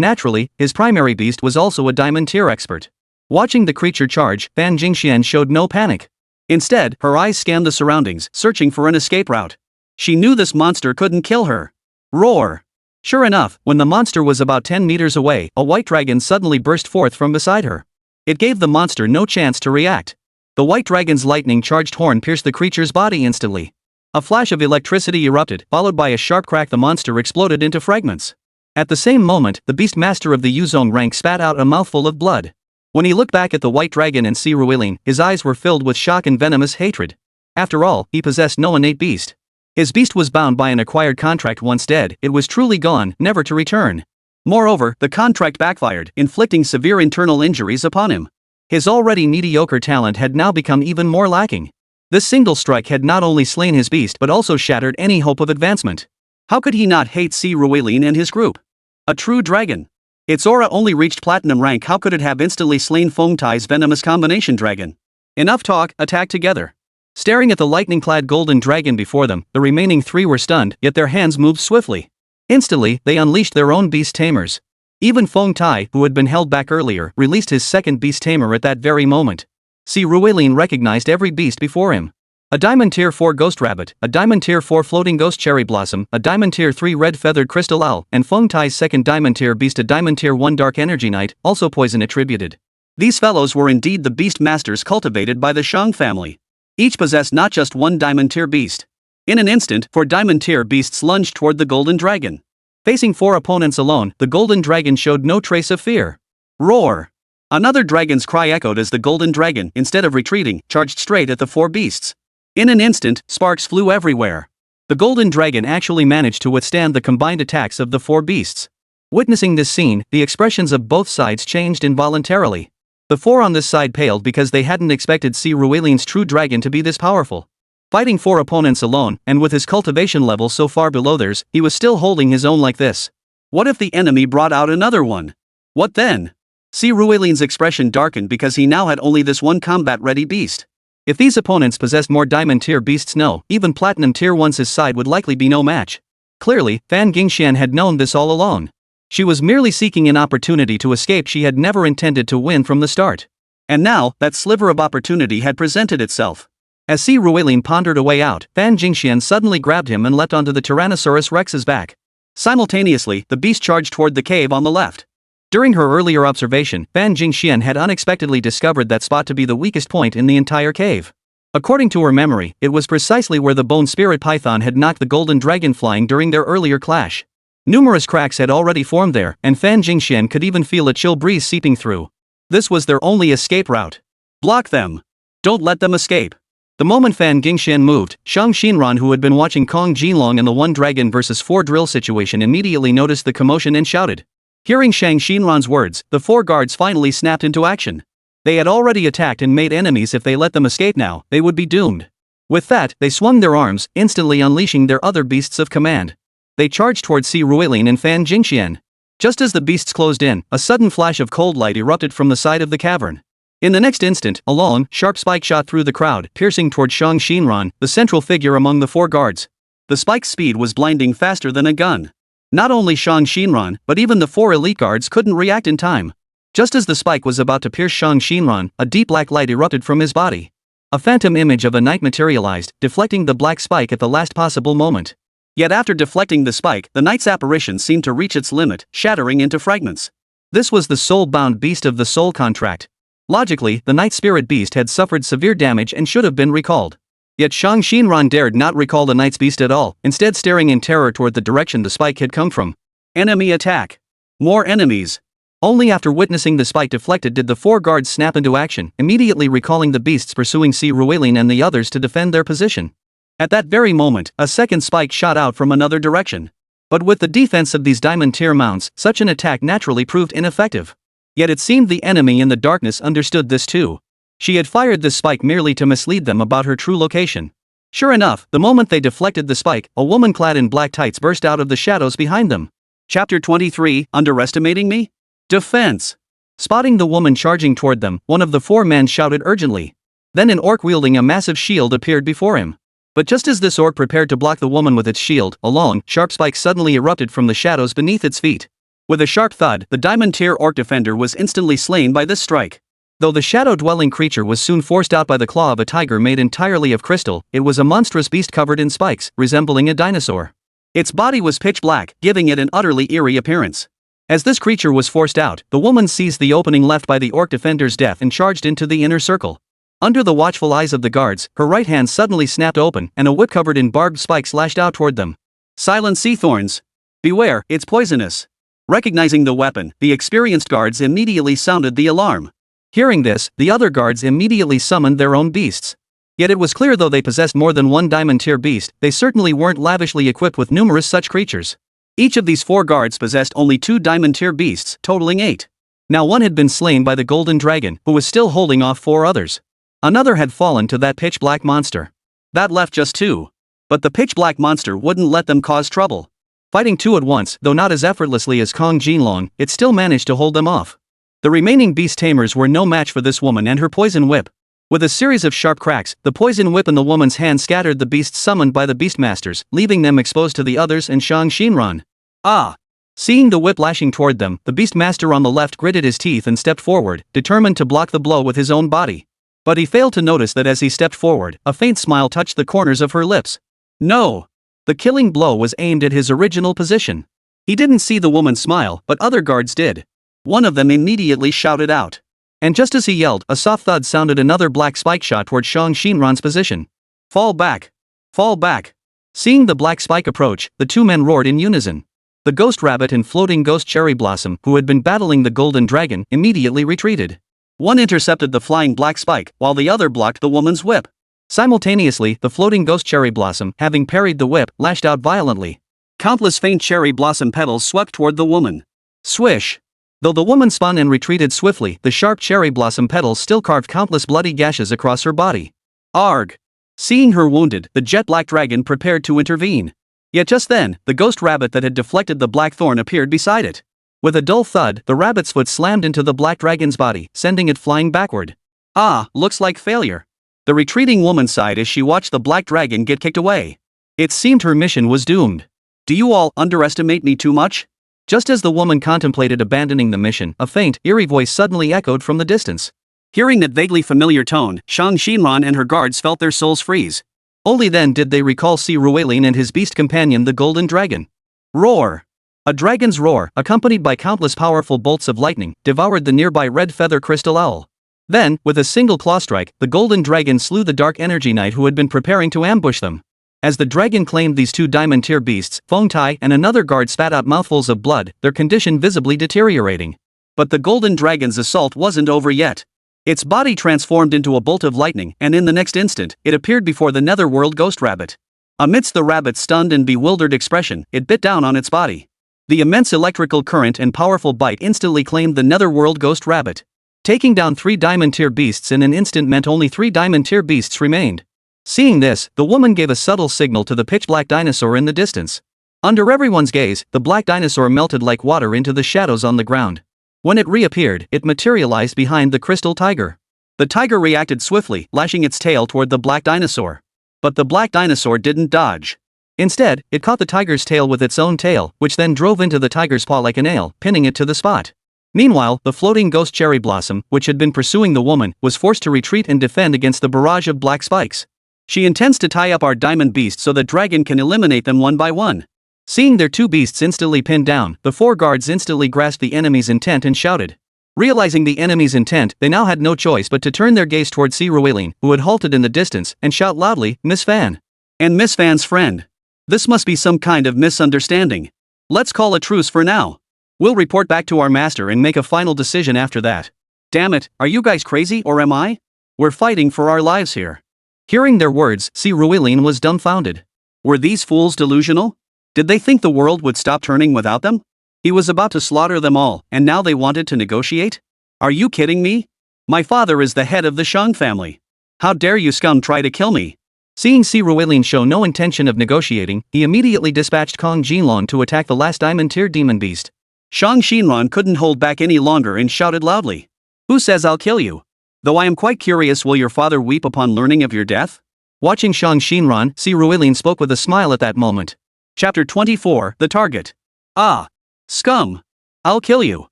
naturally, his primary beast was also a diamond-tier expert. Watching the creature charge, Fan Jingxian showed no panic. Instead, her eyes scanned the surroundings, searching for an escape route. She knew this monster couldn't kill her. Roar! Sure enough, when the monster was about 10 meters away, a white dragon suddenly burst forth from beside her. It gave the monster no chance to react. The white dragon's lightning-charged horn pierced the creature's body instantly. A flash of electricity erupted, followed by a sharp crack. The monster exploded into fragments. At the same moment, the beast master of the Yuzong rank spat out a mouthful of blood. When he looked back at the white dragon and Si Ruilin, his eyes were filled with shock and venomous hatred. After all, he possessed no innate beast. His beast was bound by an acquired contract. Once dead, it was truly gone, never to return. Moreover, the contract backfired, inflicting severe internal injuries upon him. His already mediocre talent had now become even more lacking. This single strike had not only slain his beast but also shattered any hope of advancement. How could he not hate Si Ruilin and his group? A true dragon. Its aura only reached platinum rank. How could it have instantly slain Feng Tai's venomous combination dragon? Enough talk, attack together. Staring at the lightning-clad golden dragon before them, the remaining 3 were stunned, yet their hands moved swiftly. Instantly, they unleashed their own beast tamers. Even Feng Tai, who had been held back earlier, released his second beast tamer at that very moment. Si Ruilin recognized every beast before him. A Diamond Tier 4 Ghost Rabbit, a Diamond Tier 4 Floating Ghost Cherry Blossom, a Diamond Tier 3 Red Feathered Crystal Owl, and Feng Tai's second Diamond Tier beast, a Diamond Tier 1 Dark Energy Knight, also poison attributed. These fellows were indeed the beast masters cultivated by the Shang family. Each possessed not just one Diamond Tier beast. In an instant, 4 Diamond Tier beasts lunged toward the Golden Dragon. Facing 4 opponents alone, the Golden Dragon showed no trace of fear. Roar! Another dragon's cry echoed as the Golden Dragon, instead of retreating, charged straight at the 4 beasts. In an instant, sparks flew everywhere. The Golden Dragon actually managed to withstand the combined attacks of the 4 beasts. Witnessing this scene, the expressions of both sides changed involuntarily. The four on this side paled because they hadn't expected Si Ruilien's true dragon to be this powerful. Fighting four opponents alone, and with his cultivation level so far below theirs, he was still holding his own like this. What if the enemy brought out another one? What then? Si Ruilien's expression darkened because he now had only this one combat-ready beast. If these opponents possessed more diamond tier beasts, no, even platinum tier ones, his side would likely be no match. Clearly, Fan Gingxian had known this all along. She was merely seeking an opportunity to escape she had never intended to win from the start. And now, that sliver of opportunity had presented itself. As Si Ruilien pondered a way out, Fan Gingxian suddenly grabbed him and leapt onto the Tyrannosaurus Rex's back. Simultaneously, the beast charged toward the cave on the left. During her earlier observation, Fan Gingxian had unexpectedly discovered that spot to be the weakest point in the entire cave. According to her memory, it was precisely where the bone spirit python had knocked the golden dragon flying during their earlier clash. Numerous cracks had already formed there, and Fan Gingxian could even feel a chill breeze seeping through. This was their only escape route. Block them. Don't let them escape. The moment Fan Gingxian moved, Shang Xinran, who had been watching Jin Long in the 1 dragon vs 4 drill situation, immediately noticed the commotion and shouted. Hearing Shang Xinran's words, the 4 guards finally snapped into action. They had already attacked and made enemies. If they let them escape now, they would be doomed. With that, they swung their arms, instantly unleashing their other beasts of command. They charged towards Si Ruilien and Fan Gingxian. Just as the beasts closed in, a sudden flash of cold light erupted from the side of the cavern. In the next instant, a long, sharp spike shot through the crowd, piercing toward Shang Xinran, the central figure among the 4 guards. The spike's speed was blinding, faster than a gun. Not only Shang Xinran, but even the 4 elite guards couldn't react in time. Just as the spike was about to pierce Shang Xinran, a deep black light erupted from his body. A phantom image of a knight materialized, deflecting the black spike at the last possible moment. Yet after deflecting the spike, the knight's apparition seemed to reach its limit, shattering into fragments. This was the soul-bound beast of the soul contract. Logically, the knight spirit beast had suffered severe damage and should have been recalled. Yet Shang Xinran dared not recall the knight's beast at all, instead staring in terror toward the direction the spike had come from. Enemy attack. More enemies. Only after witnessing the spike deflected did the 4 guards snap into action, immediately recalling the beasts pursuing Si Ruilien and the others to defend their position. At that very moment, a second spike shot out from another direction. But with the defense of these diamond tier mounts, such an attack naturally proved ineffective. Yet it seemed the enemy in the darkness understood this too. She had fired this spike merely to mislead them about her true location. Sure enough, the moment they deflected the spike, a woman clad in black tights burst out of the shadows behind them. Chapter 23, Underestimating Me? Defense. Spotting the woman charging toward them, one of the 4 men shouted urgently. Then an orc wielding a massive shield appeared before him. But just as this orc prepared to block the woman with its shield, a long, sharp spike suddenly erupted from the shadows beneath its feet. With a sharp thud, the diamond tier orc defender was instantly slain by this strike. Though the shadow-dwelling creature was soon forced out by the claw of a tiger made entirely of crystal, it was a monstrous beast covered in spikes, resembling a dinosaur. Its body was pitch black, giving it an utterly eerie appearance. As this creature was forced out, the woman seized the opening left by the orc defender's death and charged into the inner circle. Under the watchful eyes of the guards, her right hand suddenly snapped open, and a whip covered in barbed spikes lashed out toward them. Silent sea thorns. Beware, it's poisonous. Recognizing the weapon, the experienced guards immediately sounded the alarm. Hearing this, the other guards immediately summoned their own beasts. Yet it was clear though they possessed more than one diamond tier beast, they certainly weren't lavishly equipped with numerous such creatures. Each of these 4 guards possessed only 2 diamond tier beasts, totaling 8. Now one had been slain by the golden dragon, who was still holding off 4 others. Another had fallen to that pitch black monster. That left just 2. But the pitch black monster wouldn't let them cause trouble. Fighting 2 at once, though not as effortlessly as Jin Long, it still managed to hold them off. The remaining beast tamers were no match for this woman and her poison whip. With a series of sharp cracks, the poison whip in the woman's hand scattered the beasts summoned by the beastmasters, leaving them exposed to the others and Shang Xinran. Ah! Seeing the whip lashing toward them, the beastmaster on the left gritted his teeth and stepped forward, determined to block the blow with his own body. But he failed to notice that as he stepped forward, a faint smile touched the corners of her lips. No! The killing blow was aimed at his original position. He didn't see the woman smile, but other guards did. One of them immediately shouted out. And just as he yelled, a soft thud sounded another black spike shot toward Shang Xinran's position. Fall back! Fall back! Seeing the black spike approach, the 2 men roared in unison. The ghost rabbit and floating ghost cherry blossom, who had been battling the golden dragon, immediately retreated. One intercepted the flying black spike, while the other blocked the woman's whip. Simultaneously, the floating ghost cherry blossom, having parried the whip, lashed out violently. Countless faint cherry blossom petals swept toward the woman. Swish! Though the woman spun and retreated swiftly, the sharp cherry blossom petals still carved countless bloody gashes across her body. Arg! Seeing her wounded, the jet-black dragon prepared to intervene. Yet just then, the ghost rabbit that had deflected the black thorn appeared beside it. With a dull thud, the rabbit's foot slammed into the black dragon's body, sending it flying backward. Ah, looks like failure. The retreating woman sighed as she watched the black dragon get kicked away. It seemed her mission was doomed. Do you all underestimate me too much? Just as the woman contemplated abandoning the mission, a faint, eerie voice suddenly echoed from the distance. Hearing that vaguely familiar tone, Shang Xinran and her guards felt their souls freeze. Only then did they recall Si Ruelin and his beast companion the golden dragon. Roar! A dragon's roar, accompanied by countless powerful bolts of lightning, devoured the nearby red feather crystal owl. Then, with a single claw strike, the golden dragon slew the dark energy knight who had been preparing to ambush them. As the dragon claimed these two diamond-tier beasts, Feng Tai and another guard spat out mouthfuls of blood, their condition visibly deteriorating. But the golden dragon's assault wasn't over yet. Its body transformed into a bolt of lightning, and in the next instant, it appeared before the netherworld ghost rabbit. Amidst the rabbit's stunned and bewildered expression, it bit down on its body. The immense electrical current and powerful bite instantly claimed the netherworld ghost rabbit. Taking down 3 diamond-tier beasts in an instant meant only 3 diamond-tier beasts remained. Seeing this, the woman gave a subtle signal to the pitch-black dinosaur in the distance. Under everyone's gaze, the black dinosaur melted like water into the shadows on the ground. When it reappeared, it materialized behind the crystal tiger. The tiger reacted swiftly, lashing its tail toward the black dinosaur. But the black dinosaur didn't dodge. Instead, it caught the tiger's tail with its own tail, which then drove into the tiger's paw like a nail, pinning it to the spot. Meanwhile, the floating ghost cherry blossom, which had been pursuing the woman, was forced to retreat and defend against the barrage of black spikes. She intends to tie up our diamond beast so the dragon can eliminate them one by one. Seeing their 2 beasts instantly pinned down, the 4 guards instantly grasped the enemy's intent and shouted. Realizing the enemy's intent, they now had no choice but to turn their gaze toward Si Ruelin, who had halted in the distance, and shout loudly, "Miss Fan!" And Miss Fan's friend. This must be some kind of misunderstanding. Let's call a truce for now. We'll report back to our master and make a final decision after that. Damn it, are you guys crazy or am I? We're fighting for our lives here. Hearing their words, Si Ruelin was dumbfounded. Were these fools delusional? Did they think the world would stop turning without them? He was about to slaughter them all, and now they wanted to negotiate? Are you kidding me? My father is the head of the Shang family. How dare you scum try to kill me? Seeing Si Ruelin show no intention of negotiating, he immediately dispatched Jin Long to attack the last diamond-tier demon beast. Shang Xinran couldn't hold back any longer and shouted loudly. Who says I'll kill you? Though I am quite curious, will your father weep upon learning of your death? Watching Shang Xinran, Si Ruelin spoke with a smile at that moment. Chapter 24, The Target. Ah! Scum! I'll kill you.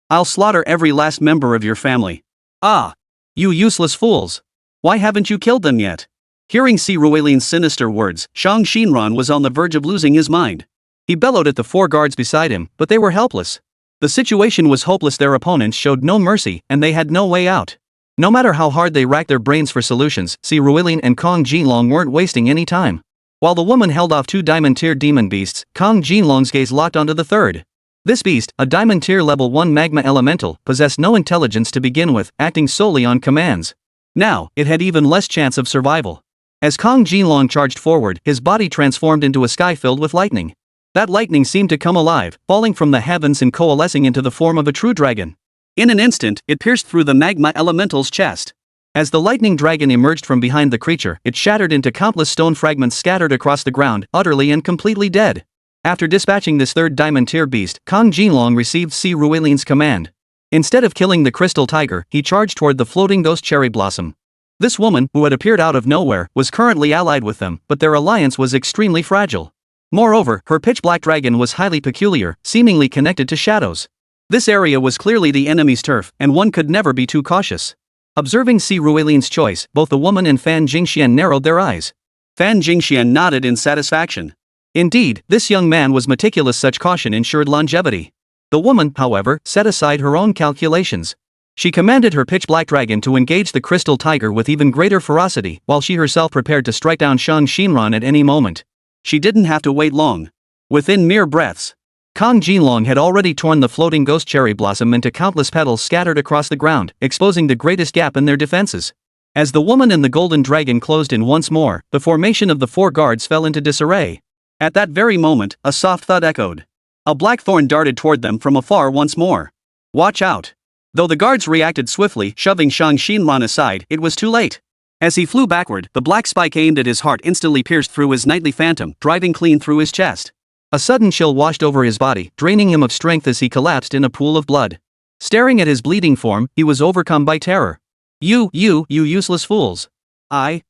I'll slaughter every last member of your family. Ah! You useless fools! Why haven't you killed them yet? Hearing Si Ruelin's sinister words, Shang Xinran was on the verge of losing his mind. He bellowed at the 4 guards beside him, but they were helpless. The situation was hopeless. Their opponents showed no mercy, and they had no way out. No matter how hard they racked their brains for solutions, Si Ruelin and Jin Long weren't wasting any time. While the woman held off 2 diamond-tier demon beasts, Jin Long's gaze locked onto the third. This beast, a diamond-tier level 1 magma elemental, possessed no intelligence to begin with, acting solely on commands. Now, it had even less chance of survival. As Jin Long charged forward, his body transformed into a sky filled with lightning. That lightning seemed to come alive, falling from the heavens and coalescing into the form of a true dragon. In an instant, it pierced through the magma elemental's chest. As the lightning dragon emerged from behind the creature, it shattered into countless stone fragments scattered across the ground, utterly and completely dead. After dispatching this 3rd diamond-tier beast, Jin Long received Si Ruelin's command. Instead of killing the crystal tiger, he charged toward the floating ghost cherry blossom. This woman, who had appeared out of nowhere, was currently allied with them, but their alliance was extremely fragile. Moreover, her pitch-black dragon was highly peculiar, seemingly connected to shadows. This area was clearly the enemy's turf, and one could never be too cautious. Observing Si Ruelin's choice, both the woman and Fan Jingxian narrowed their eyes. Fan Jingxian nodded in satisfaction. Indeed, this young man was meticulous. Such caution ensured longevity. The woman, however, set aside her own calculations. She commanded her pitch-black dragon to engage the crystal tiger with even greater ferocity, while she herself prepared to strike down Shang Xinran at any moment. She didn't have to wait long. Within mere breaths, Jin Long had already torn the floating ghost cherry blossom into countless petals scattered across the ground, exposing the greatest gap in their defenses. As the woman and the golden dragon closed in once more, the formation of the 4 guards fell into disarray. At that very moment, a soft thud echoed. A black thorn darted toward them from afar once more. Watch out. Though the guards reacted swiftly, shoving Shang Xinran aside, it was too late. As he flew backward, the black spike aimed at his heart instantly pierced through his nightly phantom, driving clean through his chest. A sudden chill washed over his body, draining him of strength as he collapsed in a pool of blood. Staring at his bleeding form, he was overcome by terror. You useless fools. I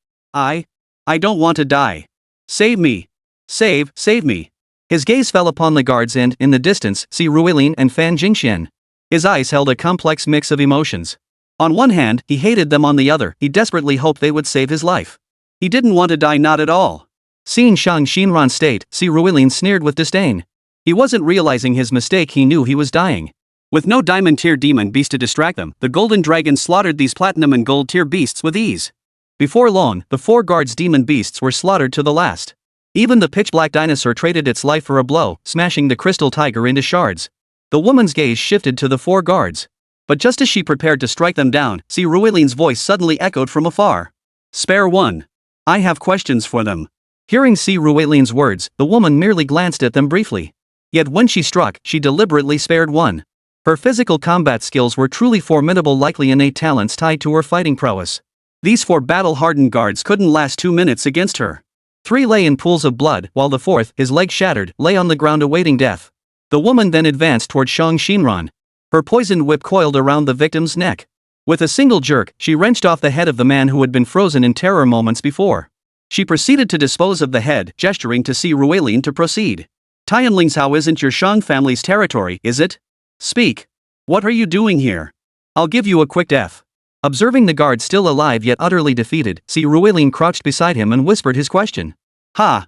don't want to die. Save me. Save me. His gaze fell upon the guards and, in the distance, see Ruilin and Fan Jingxian. His eyes held a complex mix of emotions. On one hand, he hated them, on the other, he desperately hoped they would save his life. He didn't want to die, not at all. Seeing Shang Xinran's state, Si Ruilin sneered with disdain. He wasn't realizing his mistake, he knew he was dying. With no diamond tier demon beast to distract them, the golden dragon slaughtered these platinum and gold tier beasts with ease. Before long, the 4 guards' demon beasts were slaughtered to the last. Even the pitch-black dinosaur traded its life for a blow, smashing the crystal tiger into shards. The woman's gaze shifted to the 4 guards. But just as she prepared to strike them down, Si Ruilin's voice suddenly echoed from afar. Spare one. I have questions for them. Hearing Si Ruilin's words, the woman merely glanced at them briefly. Yet when she struck, she deliberately spared one. Her physical combat skills were truly formidable, likely innate talents tied to her fighting prowess. These 4 battle-hardened guards couldn't last 2 minutes against her. 3 lay in pools of blood, while the 4th, his leg shattered, lay on the ground awaiting death. The woman then advanced toward Shang Xinran. Her poisoned whip coiled around the victim's neck. With a single jerk, she wrenched off the head of the man who had been frozen in terror moments before. She proceeded to dispose of the head, gesturing to Si Ruilin to proceed. Tianlingshao isn't your Shang family's territory, is it? Speak. What are you doing here? I'll give you a quick death. Observing the guard still alive yet utterly defeated, Si Ruilin crouched beside him and whispered his question.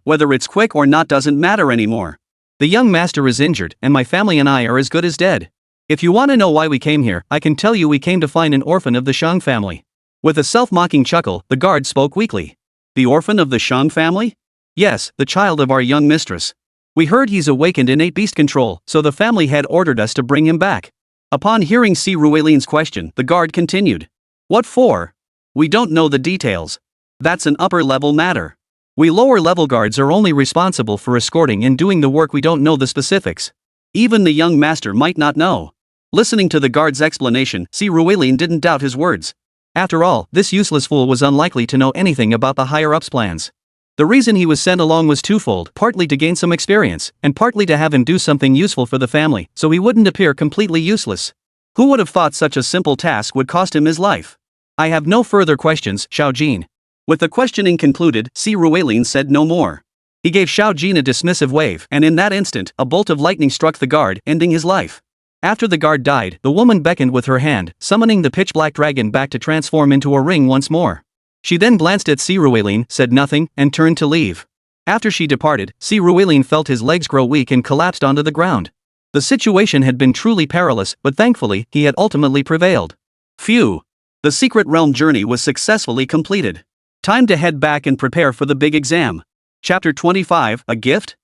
Whether it's quick or not doesn't matter anymore. The young master is injured, and my family and I are as good as dead. If you want to know why we came here, I can tell you we came to find an orphan of the Shang family. With a self-mocking chuckle, the guard spoke weakly. The orphan of the Shang family? Yes, the child of our young mistress. We heard he's awakened innate beast control, so the family had ordered us to bring him back. Upon hearing Si Ruilin's question, the guard continued. What for? We don't know the details. That's an upper-level matter. We lower-level guards are only responsible for escorting and doing the work. We don't know the specifics. Even the young master might not know. Listening to the guard's explanation, Si Ruilin didn't doubt his words. After all, this useless fool was unlikely to know anything about the higher-ups' plans. The reason he was sent along was twofold, partly to gain some experience, and partly to have him do something useful for the family, so he wouldn't appear completely useless. Who would have thought such a simple task would cost him his life? I have no further questions, Xiao Jin. With the questioning concluded, Si Ruilin said no more. He gave Xiao Jin a dismissive wave, and in that instant, a bolt of lightning struck the guard, ending his life. After the guard died, the woman beckoned with her hand, summoning the pitch-black dragon back to transform into a ring once more. She then glanced at Si Ruilin, said nothing, and turned to leave. After she departed, Si Ruilin felt his legs grow weak and collapsed onto the ground. The situation had been truly perilous, but thankfully, he had ultimately prevailed. Phew! The secret realm journey was successfully completed. Time to head back and prepare for the big exam. Chapter 25, A Gift?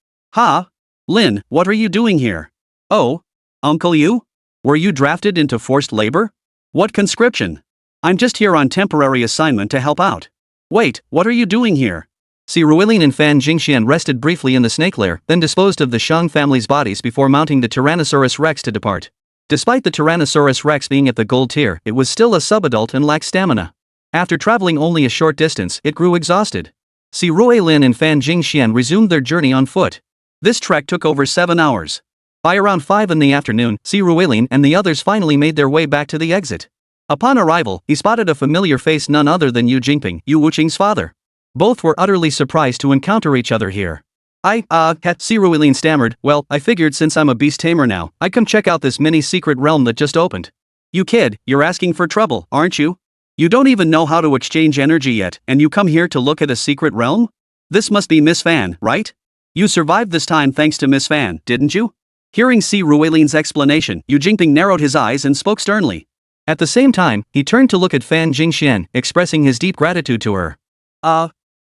Lin, what are you doing here? Oh, Uncle you? Were you drafted into forced labor? What conscription? I'm just here on temporary assignment to help out. Wait, what are you doing here? Si Ruilin and Fan Jingxian rested briefly in the snake lair, then disposed of the Shang family's bodies before mounting the Tyrannosaurus Rex to depart. Despite the Tyrannosaurus Rex being at the gold tier, it was still a subadult and lacked stamina. After traveling only a short distance, it grew exhausted. Si Ruilin and Fan Jingxian resumed their journey on foot. This trek took over 7 hours. By around 5 in the afternoon, Si Ruilin and the others finally made their way back to the exit. Upon arrival, he spotted a familiar face, none other than Yu Jingping, Yu Wuqing's father. Both were utterly surprised to encounter each other here. Si Ruilin stammered, well, I figured since I'm a beast tamer now, I'd come check out this mini secret realm that just opened. You kid, you're asking for trouble, aren't you? You don't even know how to exchange energy yet, and you come here to look at a secret realm? This must be Miss Fan, right? You survived this time thanks to Miss Fan, didn't you? Hearing Si Ruilin's explanation, Yu Jingping narrowed his eyes and spoke sternly. At the same time, he turned to look at Fan Jingxian, expressing his deep gratitude to her.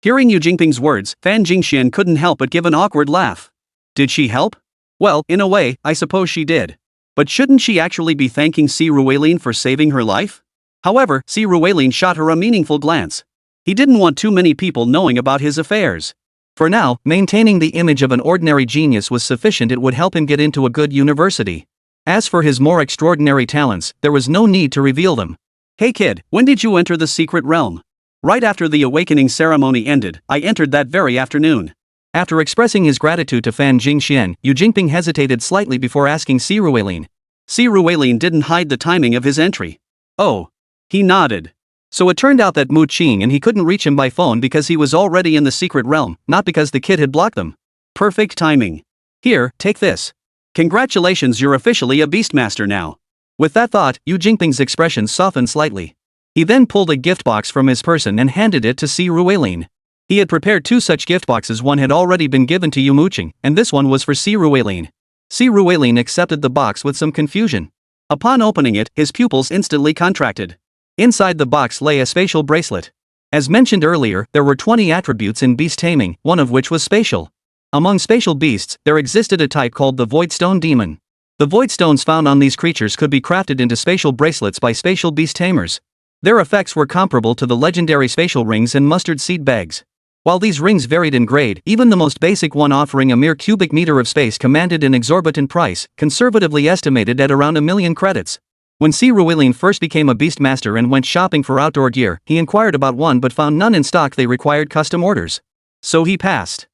Hearing Yu Jingping's words, Fan Jingxian couldn't help but give an awkward laugh. Did she help? Well, in a way, I suppose she did. But shouldn't she actually be thanking Si Ruilin for saving her life? However, Si Ruilin shot her a meaningful glance. He didn't want too many people knowing about his affairs. For now, maintaining the image of an ordinary genius was sufficient. It would help him get into a good university. As for his more extraordinary talents, there was no need to reveal them. Hey kid, when did you enter the secret realm? Right after the awakening ceremony ended, I entered that very afternoon. After expressing his gratitude to Fan Jingxian, Yu Jingping hesitated slightly before asking Si Ruilin. Si Ruilin didn't hide the timing of his entry. Oh. He nodded. So it turned out that Mu Qing and he couldn't reach him by phone because he was already in the secret realm, not because the kid had blocked them. Perfect timing. Here, take this. Congratulations, you're officially a Beastmaster now. With that thought, Yu Jingping's expression softened slightly. He then pulled a gift box from his person and handed it to Si Ruilin. He had prepared two such gift boxes. One had already been given to Yumo Qing, and this one was for Si Ruilin. Si Ruilin accepted the box with some confusion. Upon opening it, his pupils instantly contracted. Inside the box lay a spatial bracelet. As mentioned earlier, there were 20 attributes in beast taming, one of which was spatial. Among spatial beasts, there existed a type called the Voidstone Demon. The void stones found on these creatures could be crafted into spatial bracelets by spatial beast tamers. Their effects were comparable to the legendary spatial rings and mustard seed bags. While these rings varied in grade, even the most basic one offering a mere cubic meter of space commanded an exorbitant price, conservatively estimated at around 1 million credits. When Si Ruilin first became a Beastmaster and went shopping for outdoor gear, he inquired about one but found none in stock. They required custom orders. So he passed.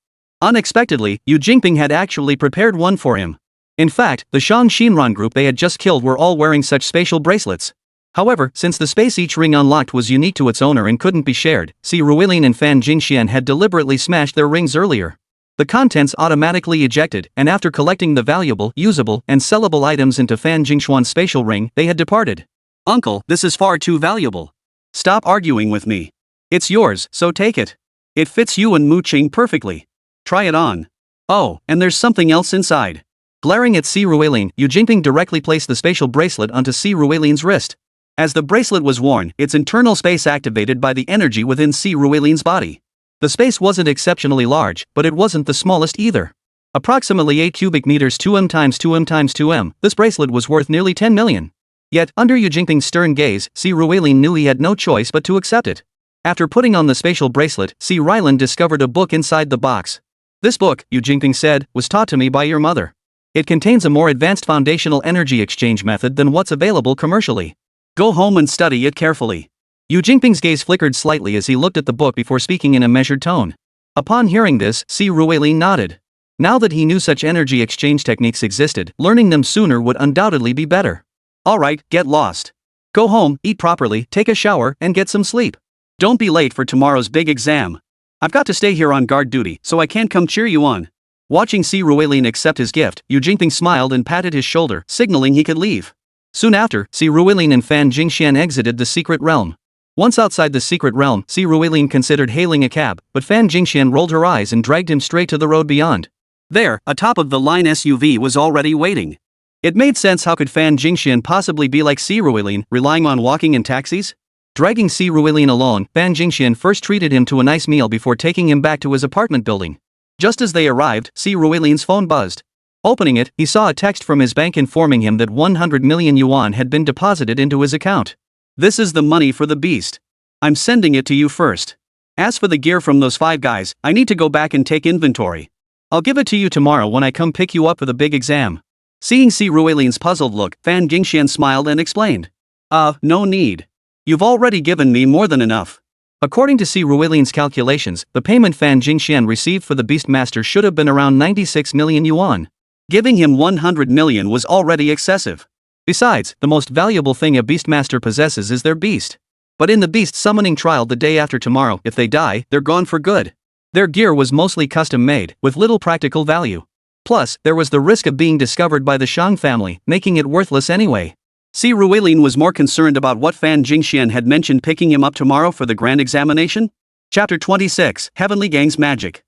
Unexpectedly, Yu Jingping had actually prepared one for him. In fact, the Shang Shinran group they had just killed were all wearing such spatial bracelets. However, since the space each ring unlocked was unique to its owner and couldn't be shared, Si Ruilin and Fan Jingxian had deliberately smashed their rings earlier. The contents automatically ejected, and after collecting the valuable, usable, and sellable items into Fan Jingxuan's spatial ring, they had departed. Uncle, this is far too valuable. Stop arguing with me. It's yours, so take it. It fits you and Mu Qing perfectly. Try it on. Oh, and there's something else inside. Glaring at Si Ruilin, Yu Jingping directly placed the spatial bracelet onto Si Ruilin's wrist. As the bracelet was worn, its internal space activated by the energy within Si Ruilin's body. The space wasn't exceptionally large, but it wasn't the smallest either. Approximately 8 cubic meters 2m times 2m times 2m, this bracelet was worth nearly 10 million. Yet, under Yu Jingping's stern gaze, Si Ruilin knew he had no choice but to accept it. After putting on the spatial bracelet, Si Ruilin discovered a book inside the box. This book, Yu Jingping said, was taught to me by your mother. It contains a more advanced foundational energy exchange method than what's available commercially. Go home and study it carefully. Yu Jingping's gaze flickered slightly as he looked at the book before speaking in a measured tone. Upon hearing this, Si Ruilin nodded. Now that he knew such energy exchange techniques existed, learning them sooner would undoubtedly be better. Alright, get lost. Go home, eat properly, take a shower, and get some sleep. Don't be late for tomorrow's big exam. I've got to stay here on guard duty, so I can't come cheer you on. Watching Si Ruilin accept his gift, Yu Jingping smiled and patted his shoulder, signaling he could leave. Soon after, Si Ruilin and Fan Jingxian exited the secret realm. Once outside the secret realm, Si Ruilin considered hailing a cab, but Fan Jingxian rolled her eyes and dragged him straight to the road beyond. There, atop of the line SUV was already waiting. It made sense. How could Fan Jingxian possibly be like Si Ruilin, relying on walking and taxis? Dragging Si Ruilin alone, Fan Jingxian first treated him to a nice meal before taking him back to his apartment building. Just as they arrived, Si Ruilin's phone buzzed. Opening it, he saw a text from his bank informing him that 100 million yuan had been deposited into his account. This is the money for the beast. I'm sending it to you first. As for the gear from those 5 guys, I need to go back and take inventory. I'll give it to you tomorrow when I come pick you up for the big exam. Seeing Si Ruilin's puzzled look, Fan Jingxian smiled and explained. No need. You've already given me more than enough. According to Si Ruilin's calculations, the payment Fan Jingxian received for the Beastmaster should have been around 96 million yuan. Giving him 100 million was already excessive. Besides, the most valuable thing a Beastmaster possesses is their beast. But in the beast summoning trial the day after tomorrow, if they die, they're gone for good. Their gear was mostly custom-made, with little practical value. Plus, there was the risk of being discovered by the Shang family, making it worthless anyway. Si Ruilin was more concerned about what Fan Jingxian had mentioned picking him up tomorrow for the grand examination. Chapter 26, Heavenly Gang's Magic.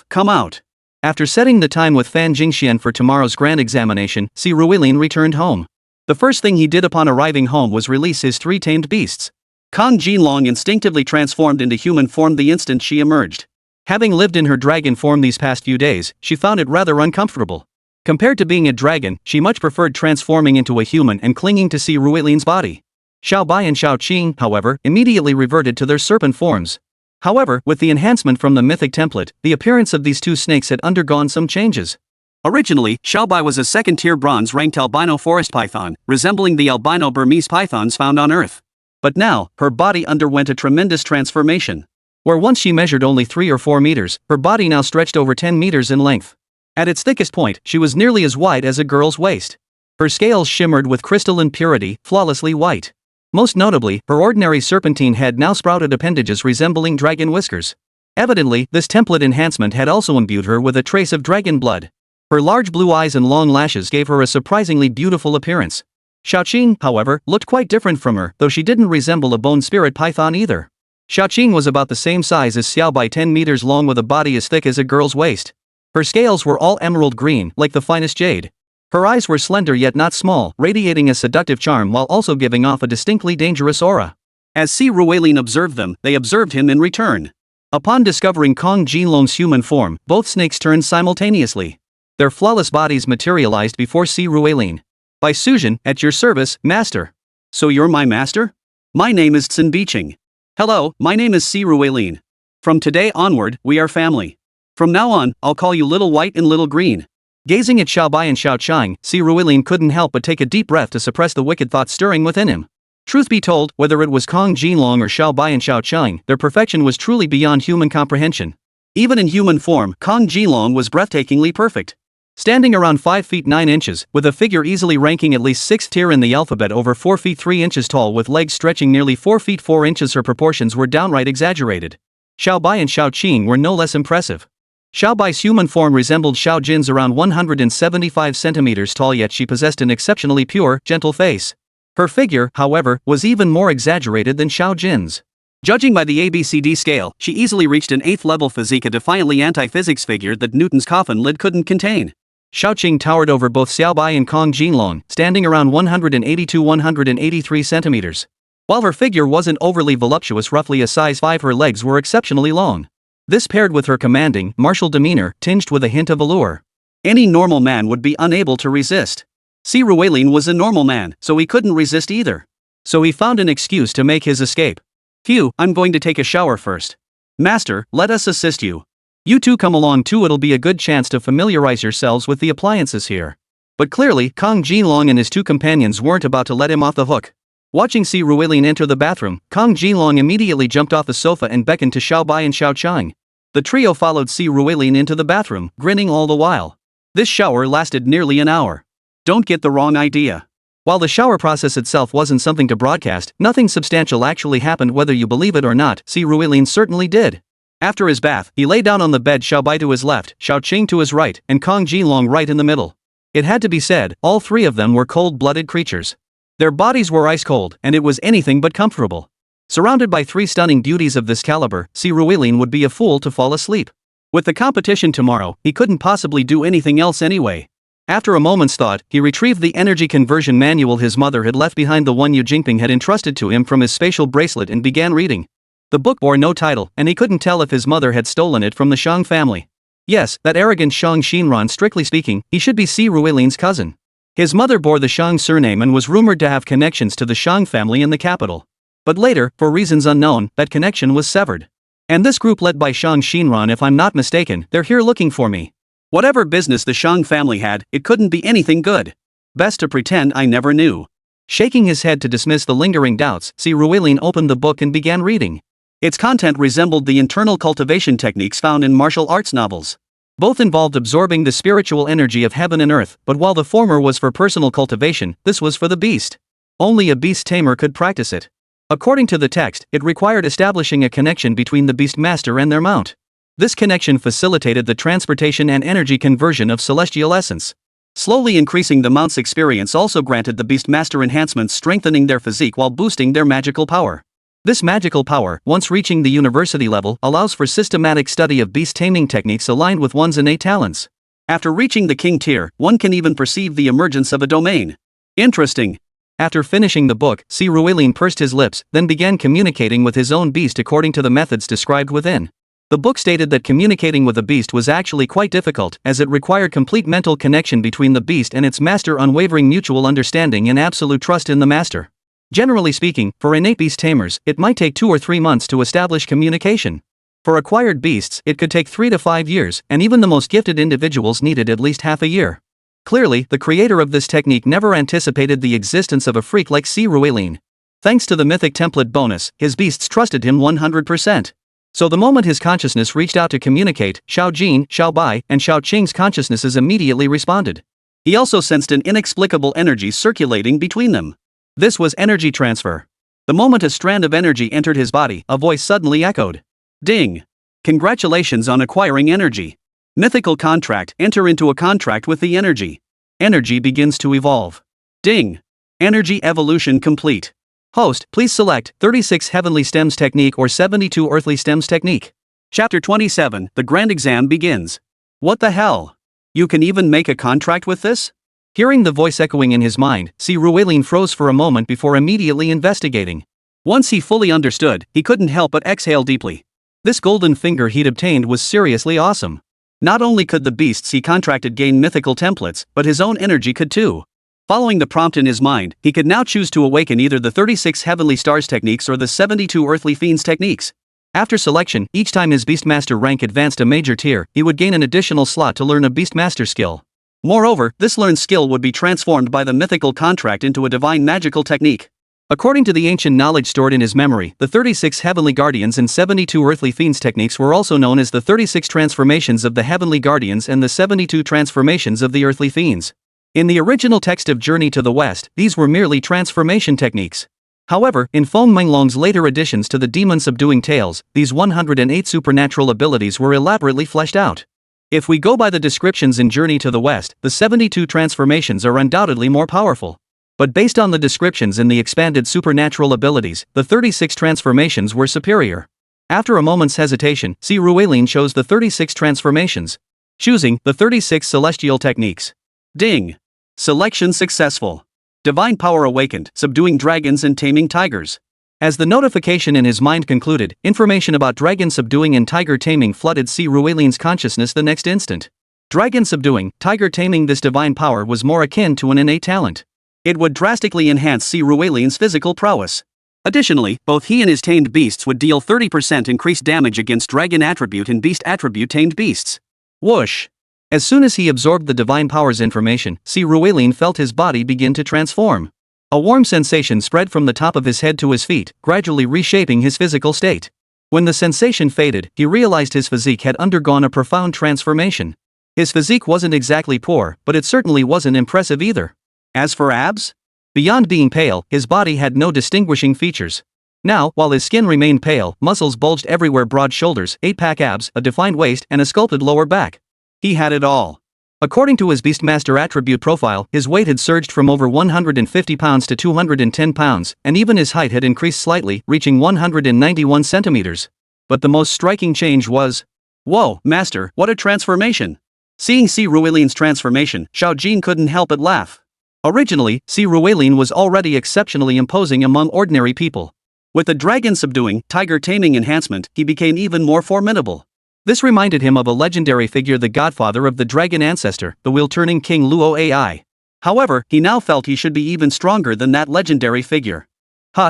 Come out. After setting the time with Fan Jingxian for tomorrow's grand examination, Si Ruilin returned home. The first thing he did upon arriving home was release his 3 tamed beasts. Jin Long instinctively transformed into human form the instant she emerged. Having lived in her dragon form these past few days, she found it rather uncomfortable. Compared to being a dragon, she much preferred transforming into a human and clinging to Si Ruilin's body. Xiao Bai and Xiao Qing, however, immediately reverted to their serpent forms. However, with the enhancement from the mythic template, the appearance of these 2 snakes had undergone some changes. Originally, Xiaobai was a second-tier bronze-ranked albino forest python, resembling the albino Burmese pythons found on Earth. But now, her body underwent a tremendous transformation. Where once she measured only 3 or 4 meters, her body now stretched over 10 meters in length. At its thickest point, she was nearly as wide as a girl's waist. Her scales shimmered with crystalline purity, flawlessly white. Most notably, her ordinary serpentine head now sprouted appendages resembling dragon whiskers. Evidently, this template enhancement had also imbued her with a trace of dragon blood. Her large blue eyes and long lashes gave her a surprisingly beautiful appearance. Xiaoqing, however, looked quite different from her, though she didn't resemble a bone spirit python either. Xiaoqing was about the same size as Xiaobai, 10 meters long with a body as thick as a girl's waist. Her scales were all emerald green, like the finest jade. Her eyes were slender yet not small, radiating a seductive charm while also giving off a distinctly dangerous aura. As Si Rueilin observed them, they observed him in return. Upon discovering Kong Jin Long's human form, both snakes turned simultaneously. Their flawless bodies materialized before Si Rueilin. By Suzhen, at your service, master. So you're my master? My name is Tsin Biqing. Hello, my name is Si Rueilin. From today onward, we are family. From now on, I'll call you Little White and Little Green. Gazing at Xiaobai and Xiaoqing, Si Rueilin couldn't help but take a deep breath to suppress the wicked thoughts stirring within him. Truth be told, whether it was Kong Jin Long or Xiaobai and Xiaoqing, their perfection was truly beyond human comprehension. Even in human form, Kong Jin Long was breathtakingly perfect. Standing around 5 feet 9 inches, with a figure easily ranking at least 6th tier in the alphabet, over 4 feet 3 inches tall with legs stretching nearly 4 feet 4 inches, her proportions were downright exaggerated. Xiaobai and Xiaoqing were no less impressive. Xiaobai's human form resembled Xiao Jin's around 175 centimeters tall, yet she possessed an exceptionally pure, gentle face. Her figure, however, was even more exaggerated than Xiao Jin's. Judging by the ABCD scale, she easily reached an 8th level physique, a defiantly anti-physics figure that Newton's coffin lid couldn't contain. Xiaoqing towered over both Xiaobai and Kong Jin Long, standing around 180–183 centimeters. While her figure wasn't overly voluptuous, roughly a size 5, her legs were exceptionally long. This paired with her commanding, martial demeanor, tinged with a hint of allure. Any normal man would be unable to resist. Si Rueilin was a normal man, so he couldn't resist either. So he found an excuse to make his escape. Phew, I'm going to take a shower first. Master, let us assist you. You two come along too, it'll be a good chance to familiarize yourselves with the appliances here. But clearly, Kong Jin Long and his two companions weren't about to let him off the hook. Watching Si Rueilin enter the bathroom, Kong Jin Long immediately jumped off the sofa and beckoned to Xiaobai and Xiaoqing. The trio followed Si Rueilin into the bathroom, grinning all the while. This shower lasted nearly an hour. Don't get the wrong idea. While the shower process itself wasn't something to broadcast, nothing substantial actually happened, whether you believe it or not. Si Rueilin certainly did. After his bath, he lay down on the bed, Xiaobai to his left, Xiaoqing to his right, and Kong Jin Long right in the middle. It had to be said, all three of them were cold-blooded creatures. Their bodies were ice cold, and it was anything but comfortable. Surrounded by three stunning beauties of this caliber, Si Rueilin would be a fool to fall asleep. With the competition tomorrow, he couldn't possibly do anything else anyway. After a moment's thought, he retrieved the energy conversion manual his mother had left behind, the one Yu Jingping had entrusted to him from his spatial bracelet, and began reading. The book bore no title, and he couldn't tell if his mother had stolen it from the Shang family. Yes, that arrogant Shang Xinran, strictly speaking, he should be Si Rueilin's cousin. His mother bore the Shang surname and was rumored to have connections to the Shang family in the capital. But later, for reasons unknown, that connection was severed. And this group led by Shang Xinran, if I'm not mistaken, they're here looking for me. Whatever business the Shang family had, it couldn't be anything good. Best to pretend I never knew. Shaking his head to dismiss the lingering doubts, Si Rueilin opened the book and began reading. Its content resembled the internal cultivation techniques found in martial arts novels. Both involved absorbing the spiritual energy of heaven and earth, but while the former was for personal cultivation, this was for the beast. Only a beast tamer could practice it. According to the text, it required establishing a connection between the beast master and their mount. This connection facilitated the transportation and energy conversion of celestial essence. Slowly increasing the mount's experience also granted the beast master enhancements, strengthening their physique while boosting their magical power. This magical power, once reaching the university level, allows for systematic study of beast taming techniques aligned with one's innate talents. After reaching the king tier, one can even perceive the emergence of a domain. Interesting. After finishing the book, Si Rueilin pursed his lips, then began communicating with his own beast according to the methods described within. The book stated that communicating with a beast was actually quite difficult, as it required complete mental connection between the beast and its master, unwavering mutual understanding and absolute trust in the master. Generally speaking, for innate beast tamers, it might take 2 or 3 months to establish communication. For acquired beasts, it could take 3 to 5 years, and even the most gifted individuals needed at least half a year. Clearly, the creator of this technique never anticipated the existence of a freak like Si Ruelin. Thanks to the mythic template bonus, his beasts trusted him 100%. So the moment his consciousness reached out to communicate, Xiao Jin, Xiao Bai, and Xiao Qing's consciousnesses immediately responded. He also sensed an inexplicable energy circulating between them. This was energy transfer. The moment a strand of energy entered his body, a voice suddenly echoed. Ding! Congratulations on acquiring energy. Mythical contract, enter into a contract with the energy. Energy begins to evolve. Ding! Energy evolution complete. Host, please select 36 Heavenly Stems Technique or 72 Earthly Stems Technique. Chapter 27, the Grand Exam begins. What the hell? You can even make a contract with this? Hearing the voice echoing in his mind, Si Ruelin froze for a moment before immediately investigating. Once he fully understood, he couldn't help but exhale deeply. This golden finger he'd obtained was seriously awesome. Not only could the beasts he contracted gain mythical templates, but his own energy could too. Following the prompt in his mind, he could now choose to awaken either the 36 Heavenly Stars techniques or the 72 Earthly Fiends techniques. After selection, each time his Beastmaster rank advanced a major tier, he would gain an additional slot to learn a Beastmaster skill. Moreover, this learned skill would be transformed by the mythical contract into a divine magical technique. According to the ancient knowledge stored in his memory, the 36 Heavenly Guardians and 72 Earthly Fiends techniques were also known as the 36 transformations of the Heavenly Guardians and the 72 transformations of the Earthly Fiends. In the original text of Journey to the West, these were merely transformation techniques. However, in Feng Menglong's later additions to the Demon Subduing Tales, these 108 supernatural abilities were elaborately fleshed out. If we go by the descriptions in Journey to the West, the 72 transformations are undoubtedly more powerful. But based on the descriptions in the expanded supernatural abilities, the 36 transformations were superior. After a moment's hesitation, Si Ruelin chose the 36 transformations, choosing the 36 celestial techniques. Ding! Selection successful. Divine power awakened, subduing dragons and taming tigers. As the notification in his mind concluded, information about dragon subduing and tiger taming flooded Si Ruelin's consciousness the next instant. Dragon subduing, tiger taming. This divine power was more akin to an innate talent. It would drastically enhance Si Ruelin's physical prowess. Additionally, both he and his tamed beasts would deal 30% increased damage against dragon attribute and beast attribute tamed beasts. Whoosh! As soon as he absorbed the divine power's information, Si Ruelin felt his body begin to transform. A warm sensation spread from the top of his head to his feet, gradually reshaping his physical state. When the sensation faded, he realized his physique had undergone a profound transformation. His physique wasn't exactly poor, but it certainly wasn't impressive either. As for abs? Beyond being pale, his body had no distinguishing features. Now, while his skin remained pale, muscles bulged everywhere: broad shoulders, 8-pack abs, a defined waist, and a sculpted lower back. He had it all. According to his Beastmaster attribute profile, his weight had surged from over 150 pounds to 210 pounds, and even his height had increased slightly, reaching 191 centimeters. But the most striking change was... Whoa, Master, what a transformation! Seeing Si Ruelin's transformation, Xiao Jin couldn't help but laugh. Originally, Si Ruelin was already exceptionally imposing among ordinary people. With the dragon subduing, tiger taming enhancement, he became even more formidable. This reminded him of a legendary figure, the godfather of the dragon ancestor, the wheel-turning King Luo Ai. However, he now felt he should be even stronger than that legendary figure.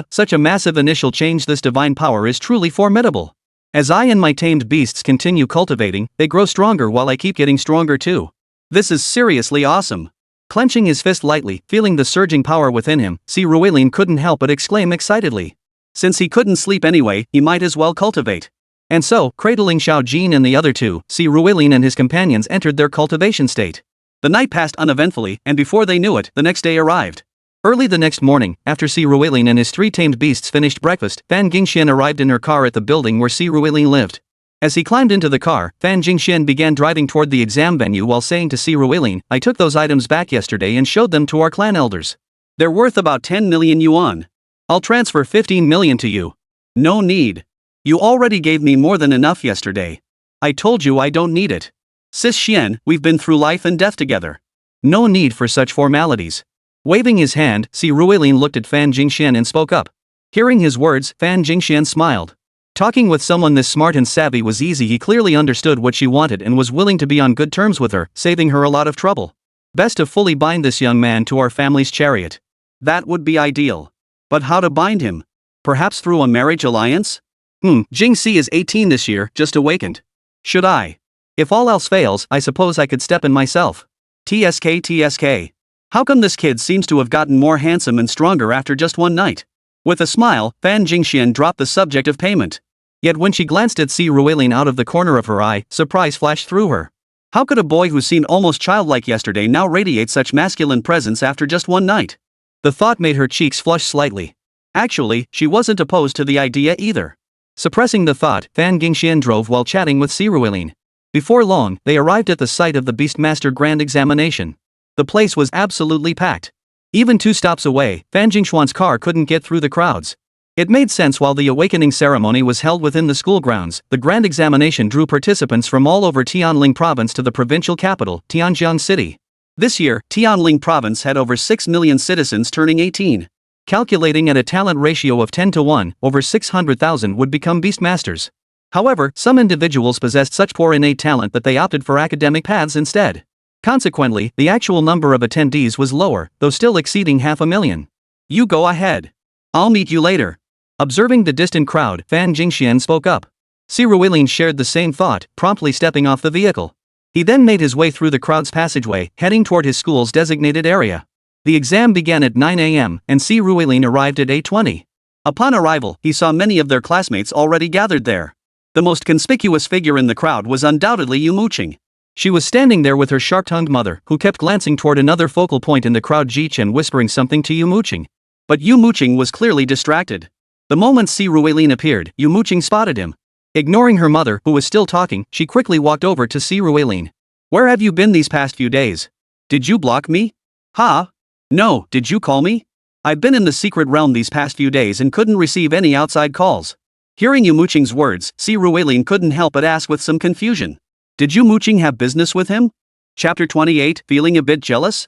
Such a massive initial change. This divine power is truly formidable. As I and my tamed beasts continue cultivating, they grow stronger while I keep getting stronger too. This is seriously awesome. Clenching his fist lightly, feeling the surging power within him, Si Ruelin couldn't help but exclaim excitedly. Since he couldn't sleep anyway, he might as well cultivate. And so, cradling Xiao Jin and the other two, Si Ruelin and his companions entered their cultivation state. The night passed uneventfully, and before they knew it, the next day arrived. Early the next morning, after Si Ruelin and his 3 tamed beasts finished breakfast, Fan Jingxian arrived in her car at the building where Si Ruelin lived. As he climbed into the car, Fan Jingxian began driving toward the exam venue while saying to Si Ruelin, "I took those items back yesterday and showed them to our clan elders. They're worth about 10 million yuan. I'll transfer 15 million to you." "No need. You already gave me more than enough yesterday. I told you I don't need it. Sis Xian, we've been through life and death together. No need for such formalities." Waving his hand, Si Ruelin looked at Fan Jingxian and spoke up. Hearing his words, Fan Jingxian smiled. Talking with someone this smart and savvy was easy. He clearly understood what she wanted and was willing to be on good terms with her, saving her a lot of trouble. Best to fully bind this young man to our family's chariot. That would be ideal. But how to bind him? Perhaps through a marriage alliance? Jing Si is 18 this year, just awakened. Should I? If all else fails, I suppose I could step in myself. TSK. How come this kid seems to have gotten more handsome and stronger after just one night? With a smile, Fan Jingxian dropped the subject of payment. Yet when she glanced at Si Ruiling out of the corner of her eye, surprise flashed through her. How could a boy who seemed almost childlike yesterday now radiate such masculine presence after just one night? The thought made her cheeks flush slightly. Actually, she wasn't opposed to the idea either. Suppressing the thought, Fan Jingxian drove while chatting with Si Ruiling. Before long, they arrived at the site of the Beastmaster Grand Examination. The place was absolutely packed. Even 2 stops away, Fan Jingshuan's car couldn't get through the crowds. It made sense. While the awakening ceremony was held within the school grounds, the Grand Examination drew participants from all over Tianling Province to the provincial capital, Tianjiang City. This year, Tianling Province had over 6 million citizens turning 18. Calculating at a talent ratio of 10 to 1, over 600,000 would become Beastmasters. However, some individuals possessed such poor innate talent that they opted for academic paths instead. Consequently, the actual number of attendees was lower, though still exceeding 500,000. You go ahead. I'll meet you later. Observing the distant crowd, Fan Jingxian spoke up. Si Ruiling shared the same thought, promptly stepping off the vehicle. He then made his way through the crowd's passageway, heading toward his school's designated area. The exam began at 9 a.m., and Si Ruiling arrived at 8:20. Upon arrival, he saw many of their classmates already gathered there. The most conspicuous figure in the crowd was undoubtedly Yumo Qing. She was standing there with her sharp-tongued mother, who kept glancing toward another focal point in the crowd, Ji-chen, whispering something to Yumo Qing. But Yumo Qing was clearly distracted. The moment Si Ruiling appeared, Yumo Qing spotted him. Ignoring her mother, who was still talking, she quickly walked over to Si Ruiling. Where have you been these past few days? Did you block me? Ha? No, did you call me? I've been in the secret realm these past few days and couldn't receive any outside calls. Hearing Yumo Qing's words, Si Ruiling couldn't help but ask with some confusion. Did Yumo Qing have business with him? Chapter 28, feeling a bit jealous?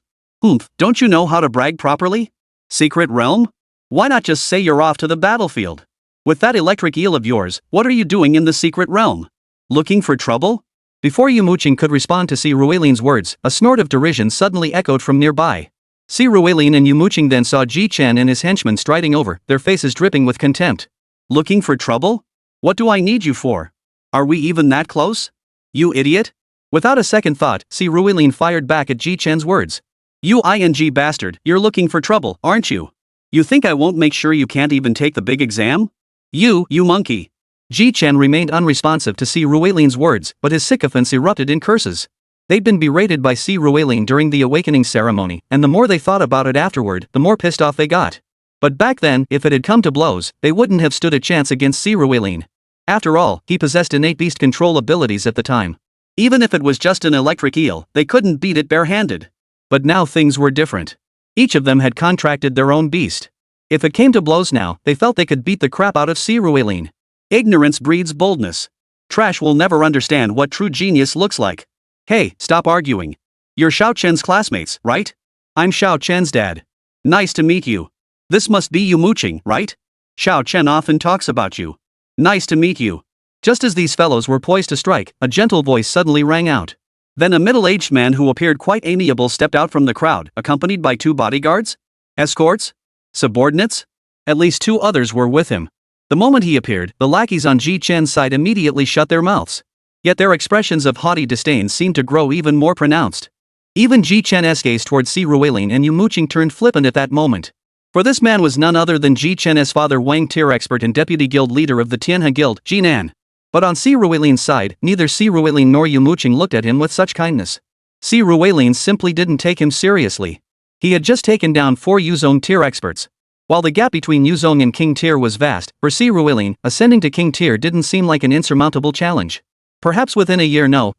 Don't you know how to brag properly? Secret realm? Why not just say you're off to the battlefield? With that electric eel of yours, what are you doing in the secret realm? Looking for trouble? Before Yumo Qing could respond to Si Ruiling's words, a snort of derision suddenly echoed from nearby. Si Ruiling and Yumo Qing then saw Ji-chen and his henchmen striding over, their faces dripping with contempt. Looking for trouble? What do I need you for? Are we even that close? You idiot? Without a second thought, Si Ruiling fired back at Ji-chen's words. You ing bastard, you're looking for trouble, aren't you? You think I won't make sure you can't even take the big exam? You monkey. Ji-chen remained unresponsive to Si Ruiling's words, but his sycophants erupted in curses. They'd been berated by Si Ruiling during the awakening ceremony, and the more they thought about it afterward, the more pissed off they got. But back then, if it had come to blows, they wouldn't have stood a chance against Si Ruiling. After all, he possessed innate beast control abilities at the time. Even if it was just an electric eel, they couldn't beat it barehanded. But now things were different. Each of them had contracted their own beast. If it came to blows now, they felt they could beat the crap out of Si Ruiling. Ignorance breeds boldness. Trash will never understand what true genius looks like. Hey, stop arguing. You're Xiao Chen's classmates, right? I'm Xiao Chen's dad. Nice to meet you. This must be Yumo Qing, right? Xiao Chen often talks about you. Nice to meet you. Just as these fellows were poised to strike, a gentle voice suddenly rang out. Then a middle-aged man who appeared quite amiable stepped out from the crowd, accompanied by 2 bodyguards? Escorts? Subordinates? At least 2 others were with him. The moment he appeared, the lackeys on Ji-chen's side immediately shut their mouths. Yet their expressions of haughty disdain seemed to grow even more pronounced. Even Ji-chen's gaze towards Si Ruiling and Yumo Qing turned flippant at that moment. For this man was none other than Ji-chen's father, Wang Tier, expert and deputy guild leader of the Tianhe Guild, Jinan. But on Si Ruiling's side, neither Si Ruiling nor Yumo Qing looked at him with such kindness. Si Ruiling simply didn't take him seriously. He had just taken down 4 Yuzong tier experts. While the gap between Yuzong and King tier was vast, for Si Ruiling, ascending to King tier didn't seem like an insurmountable challenge. Perhaps within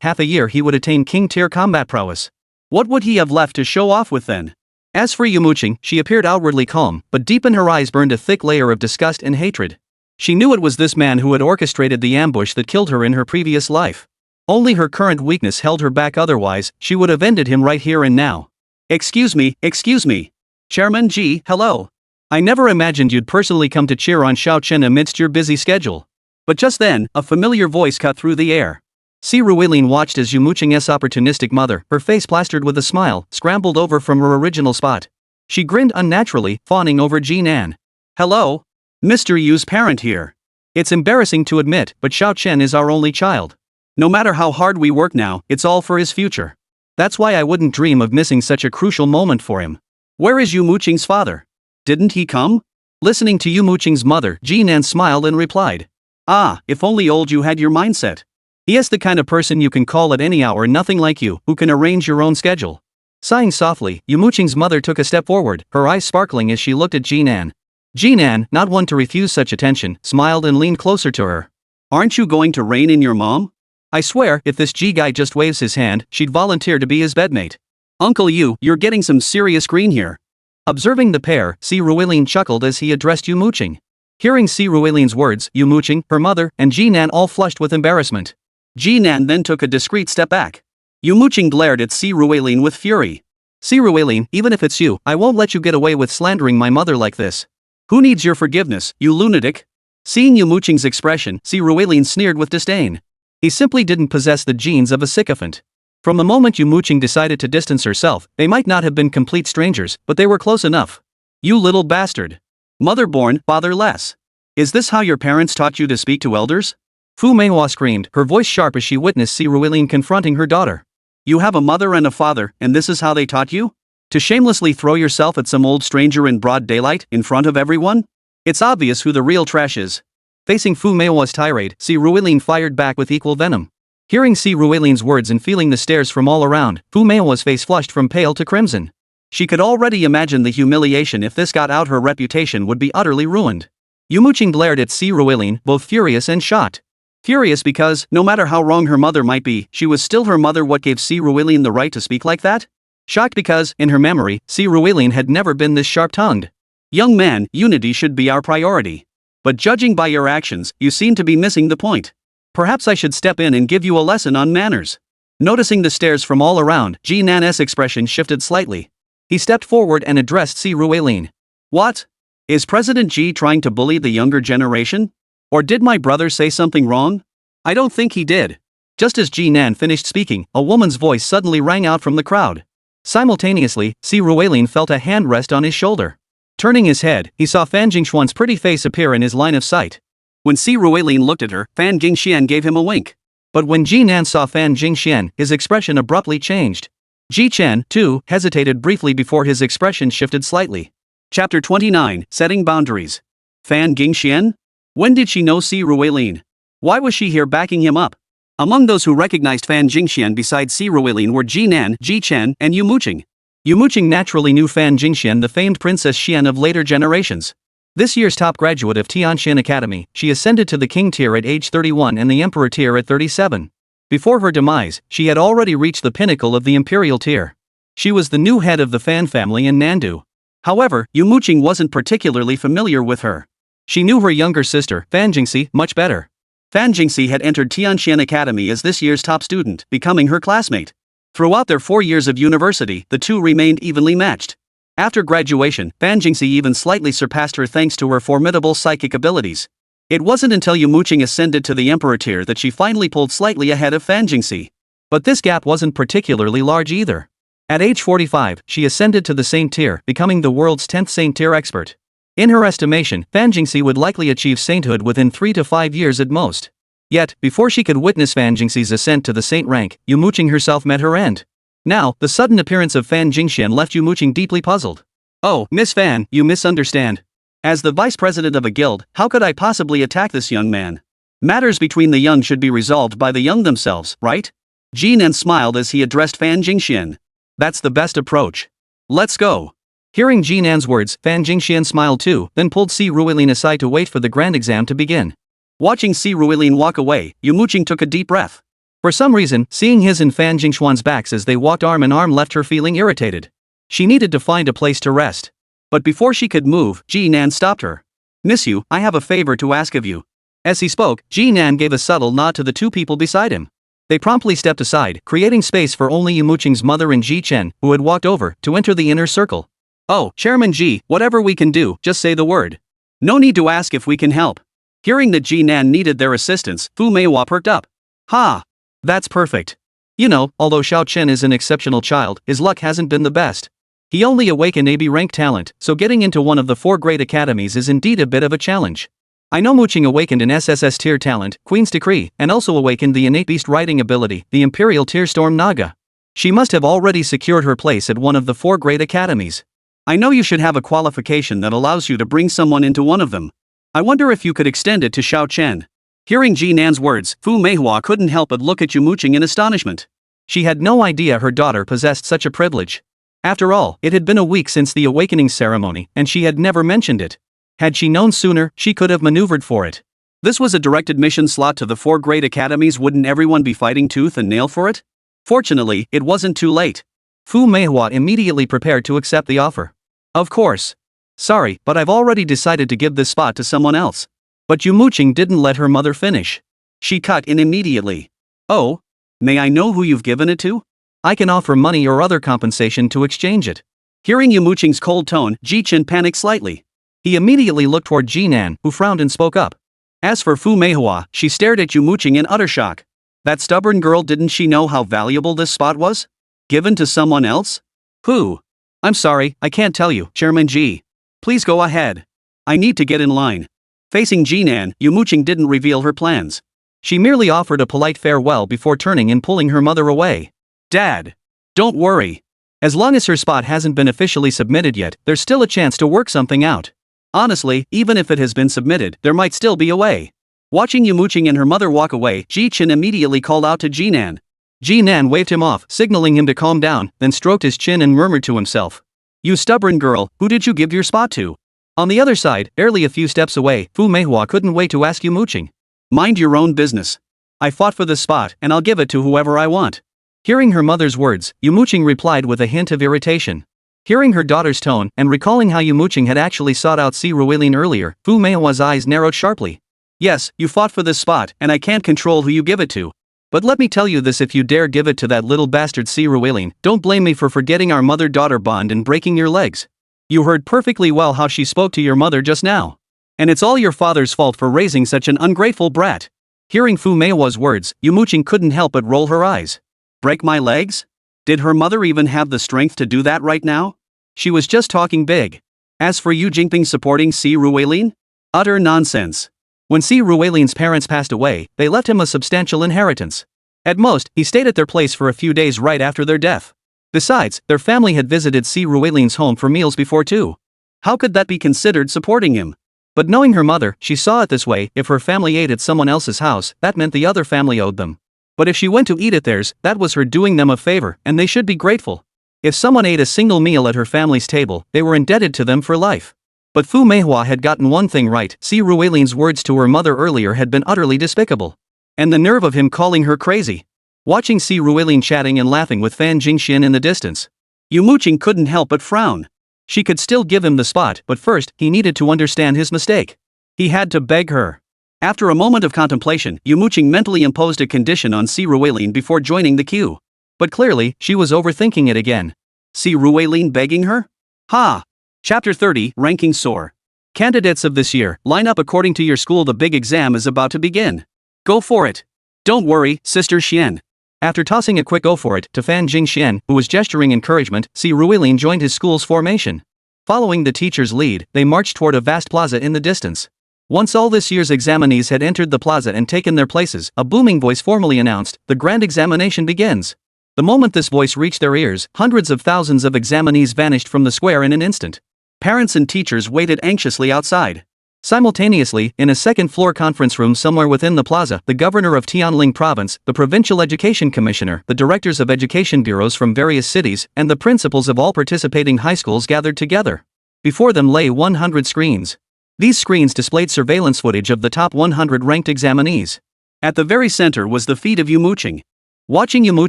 half a year he would attain King tier combat prowess. What would he have left to show off with then? As for Yumo Qing, she appeared outwardly calm, but deep in her eyes burned a thick layer of disgust and hatred. She knew it was this man who had orchestrated the ambush that killed her in her previous life. Only her current weakness held her back, otherwise, she would have ended him right here and now. Excuse me. Chairman Ji, hello. I never imagined you'd personally come to cheer on Xiao Chen amidst your busy schedule. But just then, a familiar voice cut through the air. Si Ruiling watched as Yumo Qing's opportunistic mother, her face plastered with a smile, scrambled over from her original spot. She grinned unnaturally, fawning over Jinan. Hello? Mr. Yu's parent here. It's embarrassing to admit, but Xiao Chen is our only child. No matter how hard we work now, it's all for his future. That's why I wouldn't dream of missing such a crucial moment for him. Where is Yumo Qing's father? Didn't he come? Listening to Yumo Qing's mother, Jinan smiled and replied. Ah, if only old you had your mindset. He is the kind of person you can call at any hour, nothing like you, who can arrange your own schedule. Sighing softly, Yumo Qing's mother took a step forward, her eyes sparkling as she looked at Jinan. Jinan, not one to refuse such attention, smiled and leaned closer to her. Aren't you going to rein in your mom? I swear, if this G guy just waves his hand, she'd volunteer to be his bedmate. Uncle you're getting some serious green here. Observing the pair, Si Ruilin chuckled as he addressed Yumo Qing. Hearing Si Ruilin's words, Yumo Qing, her mother, and Jinan all flushed with embarrassment. Jinan then took a discreet step back. Yumo Qing glared at Si Ruilin with fury. Si Ruilin, even if it's you, I won't let you get away with slandering my mother like this. Who needs your forgiveness, you lunatic? Seeing Yumo Qing's expression, Si Ruilin sneered with disdain. He simply didn't possess the genes of a sycophant. From the moment Yumo Qing decided to distance herself, they might not have been complete strangers, but they were close enough. You little bastard. Mother born, father less. Is this how your parents taught you to speak to elders? Fu Meihua screamed, her voice sharp as she witnessed Si Ruilin confronting her daughter. You have a mother and a father, and this is how they taught you? To shamelessly throw yourself at some old stranger in broad daylight, in front of everyone? It's obvious who the real trash is. Facing Fu Meihua's tirade, Si Ruilin fired back with equal venom. Hearing Si Ruilin's words and feeling the stares from all around, Fu Meihua's face flushed from pale to crimson. She could already imagine the humiliation if this got out. Her reputation would be utterly ruined. Yumo Qing glared at Si Ruilin, both furious and shocked. Furious because, no matter how wrong her mother might be, she was still her mother. What gave Si Ruilin the right to speak like that? Shocked because, in her memory, Si Ruilin had never been this sharp-tongued. Young man, unity should be our priority. But judging by your actions, you seem to be missing the point. Perhaps I should step in and give you a lesson on manners. Noticing the stares from all around, Jinan's expression shifted slightly. He stepped forward and addressed Si Ruilin. What? Is President Ji trying to bully the younger generation? Or did my brother say something wrong? I don't think he did. Just as Jinan finished speaking, a woman's voice suddenly rang out from the crowd. Simultaneously, Si Ruilin felt a hand rest on his shoulder. Turning his head, he saw Fan Jingxuan's pretty face appear in his line of sight. When Si Ruilin looked at her, Fan Jingxian gave him a wink. But when Jinan saw Fan Jingxian, his expression abruptly changed. Ji Chen, too, hesitated briefly before his expression shifted slightly. Chapter 29, Setting Boundaries. Fan Jingxian? When did she know Si Ruilin? Why was she here backing him up? Among those who recognized Fan Jingxian besides Si Ruilin were Jinan, Ji Chen, and Yumo Qing. Yumo Qing naturally knew Fan Jingxian, the famed Princess Xian of later generations. This year's top graduate of Tianxian Academy, she ascended to the king tier at age 31 and the emperor tier at 37. Before her demise, she had already reached the pinnacle of the imperial tier. She was the new head of the Fan family in Nandu. However, Yumo Qing wasn't particularly familiar with her. She knew her younger sister, Fan Jingxi, much better. Fan Jingxi had entered Tianxian Academy as this year's top student, becoming her classmate. Throughout their 4 years of university, the two remained evenly matched. After graduation, Fan Jingxi even slightly surpassed her thanks to her formidable psychic abilities. It wasn't until Yumo Qing ascended to the emperor tier that she finally pulled slightly ahead of Fan Jingxi. But this gap wasn't particularly large either. At age 45, she ascended to the saint tier, becoming the world's 10th saint tier expert. In her estimation, Fan Jingxi would likely achieve sainthood within 3 to 5 years at most. Yet, before she could witness Fan Jingxi's ascent to the saint rank, Yumo Qing herself met her end. Now, the sudden appearance of Fan Jingxian left Yumo Qing deeply puzzled. Oh, Miss Fan, you misunderstand. As the vice president of a guild, how could I possibly attack this young man? Matters between the young should be resolved by the young themselves, right? Jinan smiled as he addressed Fan Jingxian. That's the best approach. Let's go. Hearing Jinan's words, Fan Jingxian smiled too, then pulled Si Ruilin aside to wait for the grand exam to begin. Watching Si Ruilin walk away, Yumo Qing took a deep breath. For some reason, seeing his and Fan Jingxuan's backs as they walked arm in arm left her feeling irritated. She needed to find a place to rest. But before she could move, Jinan stopped her. Miss Yu, I have a favor to ask of you. As he spoke, Jinan gave a subtle nod to the two people beside him. They promptly stepped aside, creating space for only Yumo Qing's mother and Ji Chen, who had walked over, to enter the inner circle. Oh, Chairman Ji, whatever we can do, just say the word. No need to ask if we can help. Hearing that Jinan needed their assistance, Fu Meihua perked up. Ha! That's perfect. You know, although Xiao Chen is an exceptional child, his luck hasn't been the best. He only awakened AB rank talent, so getting into one of the 4 great academies is indeed a bit of a challenge. I know Mu Qing awakened an SSS tier talent, Queen's Decree, and also awakened the innate beast riding ability, the Imperial tier Storm Naga. She must have already secured her place at one of the 4 great academies. I know you should have a qualification that allows you to bring someone into one of them. I wonder if you could extend it to Xiao Chen. Hearing Ji Nan's words, Fu Meihua couldn't help but look at Yumo Qing in astonishment. She had no idea her daughter possessed such a privilege. After all, it had been a week since the awakening ceremony, and she had never mentioned it. Had she known sooner, she could have maneuvered for it. This was a direct admission slot to the 4 great academies. Wouldn't everyone be fighting tooth and nail for it? Fortunately, it wasn't too late. Fu Meihua immediately prepared to accept the offer. Of course. Sorry, but I've already decided to give this spot to someone else. But Yumo Qing didn't let her mother finish. She cut in immediately. Oh? May I know who you've given it to? I can offer money or other compensation to exchange it. Hearing Yumo Qing's cold tone, Ji Chen panicked slightly. He immediately looked toward Ji Nan, who frowned and spoke up. As for Fu Meihua, she stared at Yumo Qing in utter shock. That stubborn girl, didn't she know how valuable this spot was? Given to someone else? Who? I'm sorry, I can't tell you, Chairman Ji. Please go ahead. I need to get in line. Facing Ji Nan, Yumo Qing didn't reveal her plans. She merely offered a polite farewell before turning and pulling her mother away. Dad! Don't worry. As long as her spot hasn't been officially submitted yet, there's still a chance to work something out. Honestly, even if it has been submitted, there might still be a way. Watching Yumo Qing and her mother walk away, Ji Chen immediately called out to Ji Nan. Ji Nan waved him off, signaling him to calm down, then stroked his chin and murmured to himself. You stubborn girl, who did you give your spot to? On the other side, barely a few steps away, Fu Meihua couldn't wait to ask Yumo Qing. Mind your own business. I fought for this spot, and I'll give it to whoever I want. Hearing her mother's words, Yumo Qing replied with a hint of irritation. Hearing her daughter's tone, and recalling how Yumo Qing had actually sought out Si Ruilin earlier, Fu Meihua's eyes narrowed sharply. Yes, you fought for this spot, and I can't control who you give it to. But let me tell you this, if you dare give it to that little bastard Si Ruilin, don't blame me for forgetting our mother-daughter bond and breaking your legs. You heard perfectly well how she spoke to your mother just now. And it's all your father's fault for raising such an ungrateful brat. Hearing Fu Meihua's words, Yumo Qing couldn't help but roll her eyes. Break my legs? Did her mother even have the strength to do that right now? She was just talking big. As for Yu Jingping supporting Si Ruilin? Utter nonsense. When Si Ruilin's parents passed away, they left him a substantial inheritance. At most, he stayed at their place for a few days right after their death. Besides, their family had visited Si Ruilin's home for meals before too. How could that be considered supporting him? But knowing her mother, she saw it this way: if her family ate at someone else's house, that meant the other family owed them. But if she went to eat at theirs, that was her doing them a favor, and they should be grateful. If someone ate a single meal at her family's table, they were indebted to them for life. But Fu Meihua had gotten one thing right: Si Ruilin's words to her mother earlier had been utterly despicable. And the nerve of him calling her crazy. Watching Si Ruilin chatting and laughing with Fan Jingxian in the distance, Yumo Qing couldn't help but frown. She could still give him the spot, but first, he needed to understand his mistake. He had to beg her. After a moment of contemplation, Yumo Qing mentally imposed a condition on Si Ruilin before joining the queue. But clearly, she was overthinking it again. Si Ruilin begging her? Ha! Chapter 30, Ranking Soar. Candidates of this year, line up according to your school. The big exam is about to begin. Go for it. Don't worry, Sister Xian. After tossing a quick go for it to Fan Jingxian, who was gesturing encouragement, Si Ruilin joined his school's formation. Following the teacher's lead, they marched toward a vast plaza in the distance. Once all this year's examinees had entered the plaza and taken their places, a booming voice formally announced, "The grand examination begins." The moment this voice reached their ears, hundreds of thousands of examinees vanished from the square in an instant. Parents and teachers waited anxiously outside. Simultaneously, in a second-floor conference room somewhere within the plaza, the governor of Tianling province, the provincial education commissioner, the directors of education bureaus from various cities, and the principals of all participating high schools gathered together. Before them lay 100 screens. These screens displayed surveillance footage of the top 100 ranked examinees. At the very center was the feed of Yumo Qing. Watching Yumo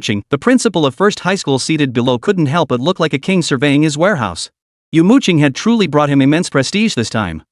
Qing, the principal of first high school seated below couldn't help but look like a king surveying his warehouse. Yumo Qing had truly brought him immense prestige this time.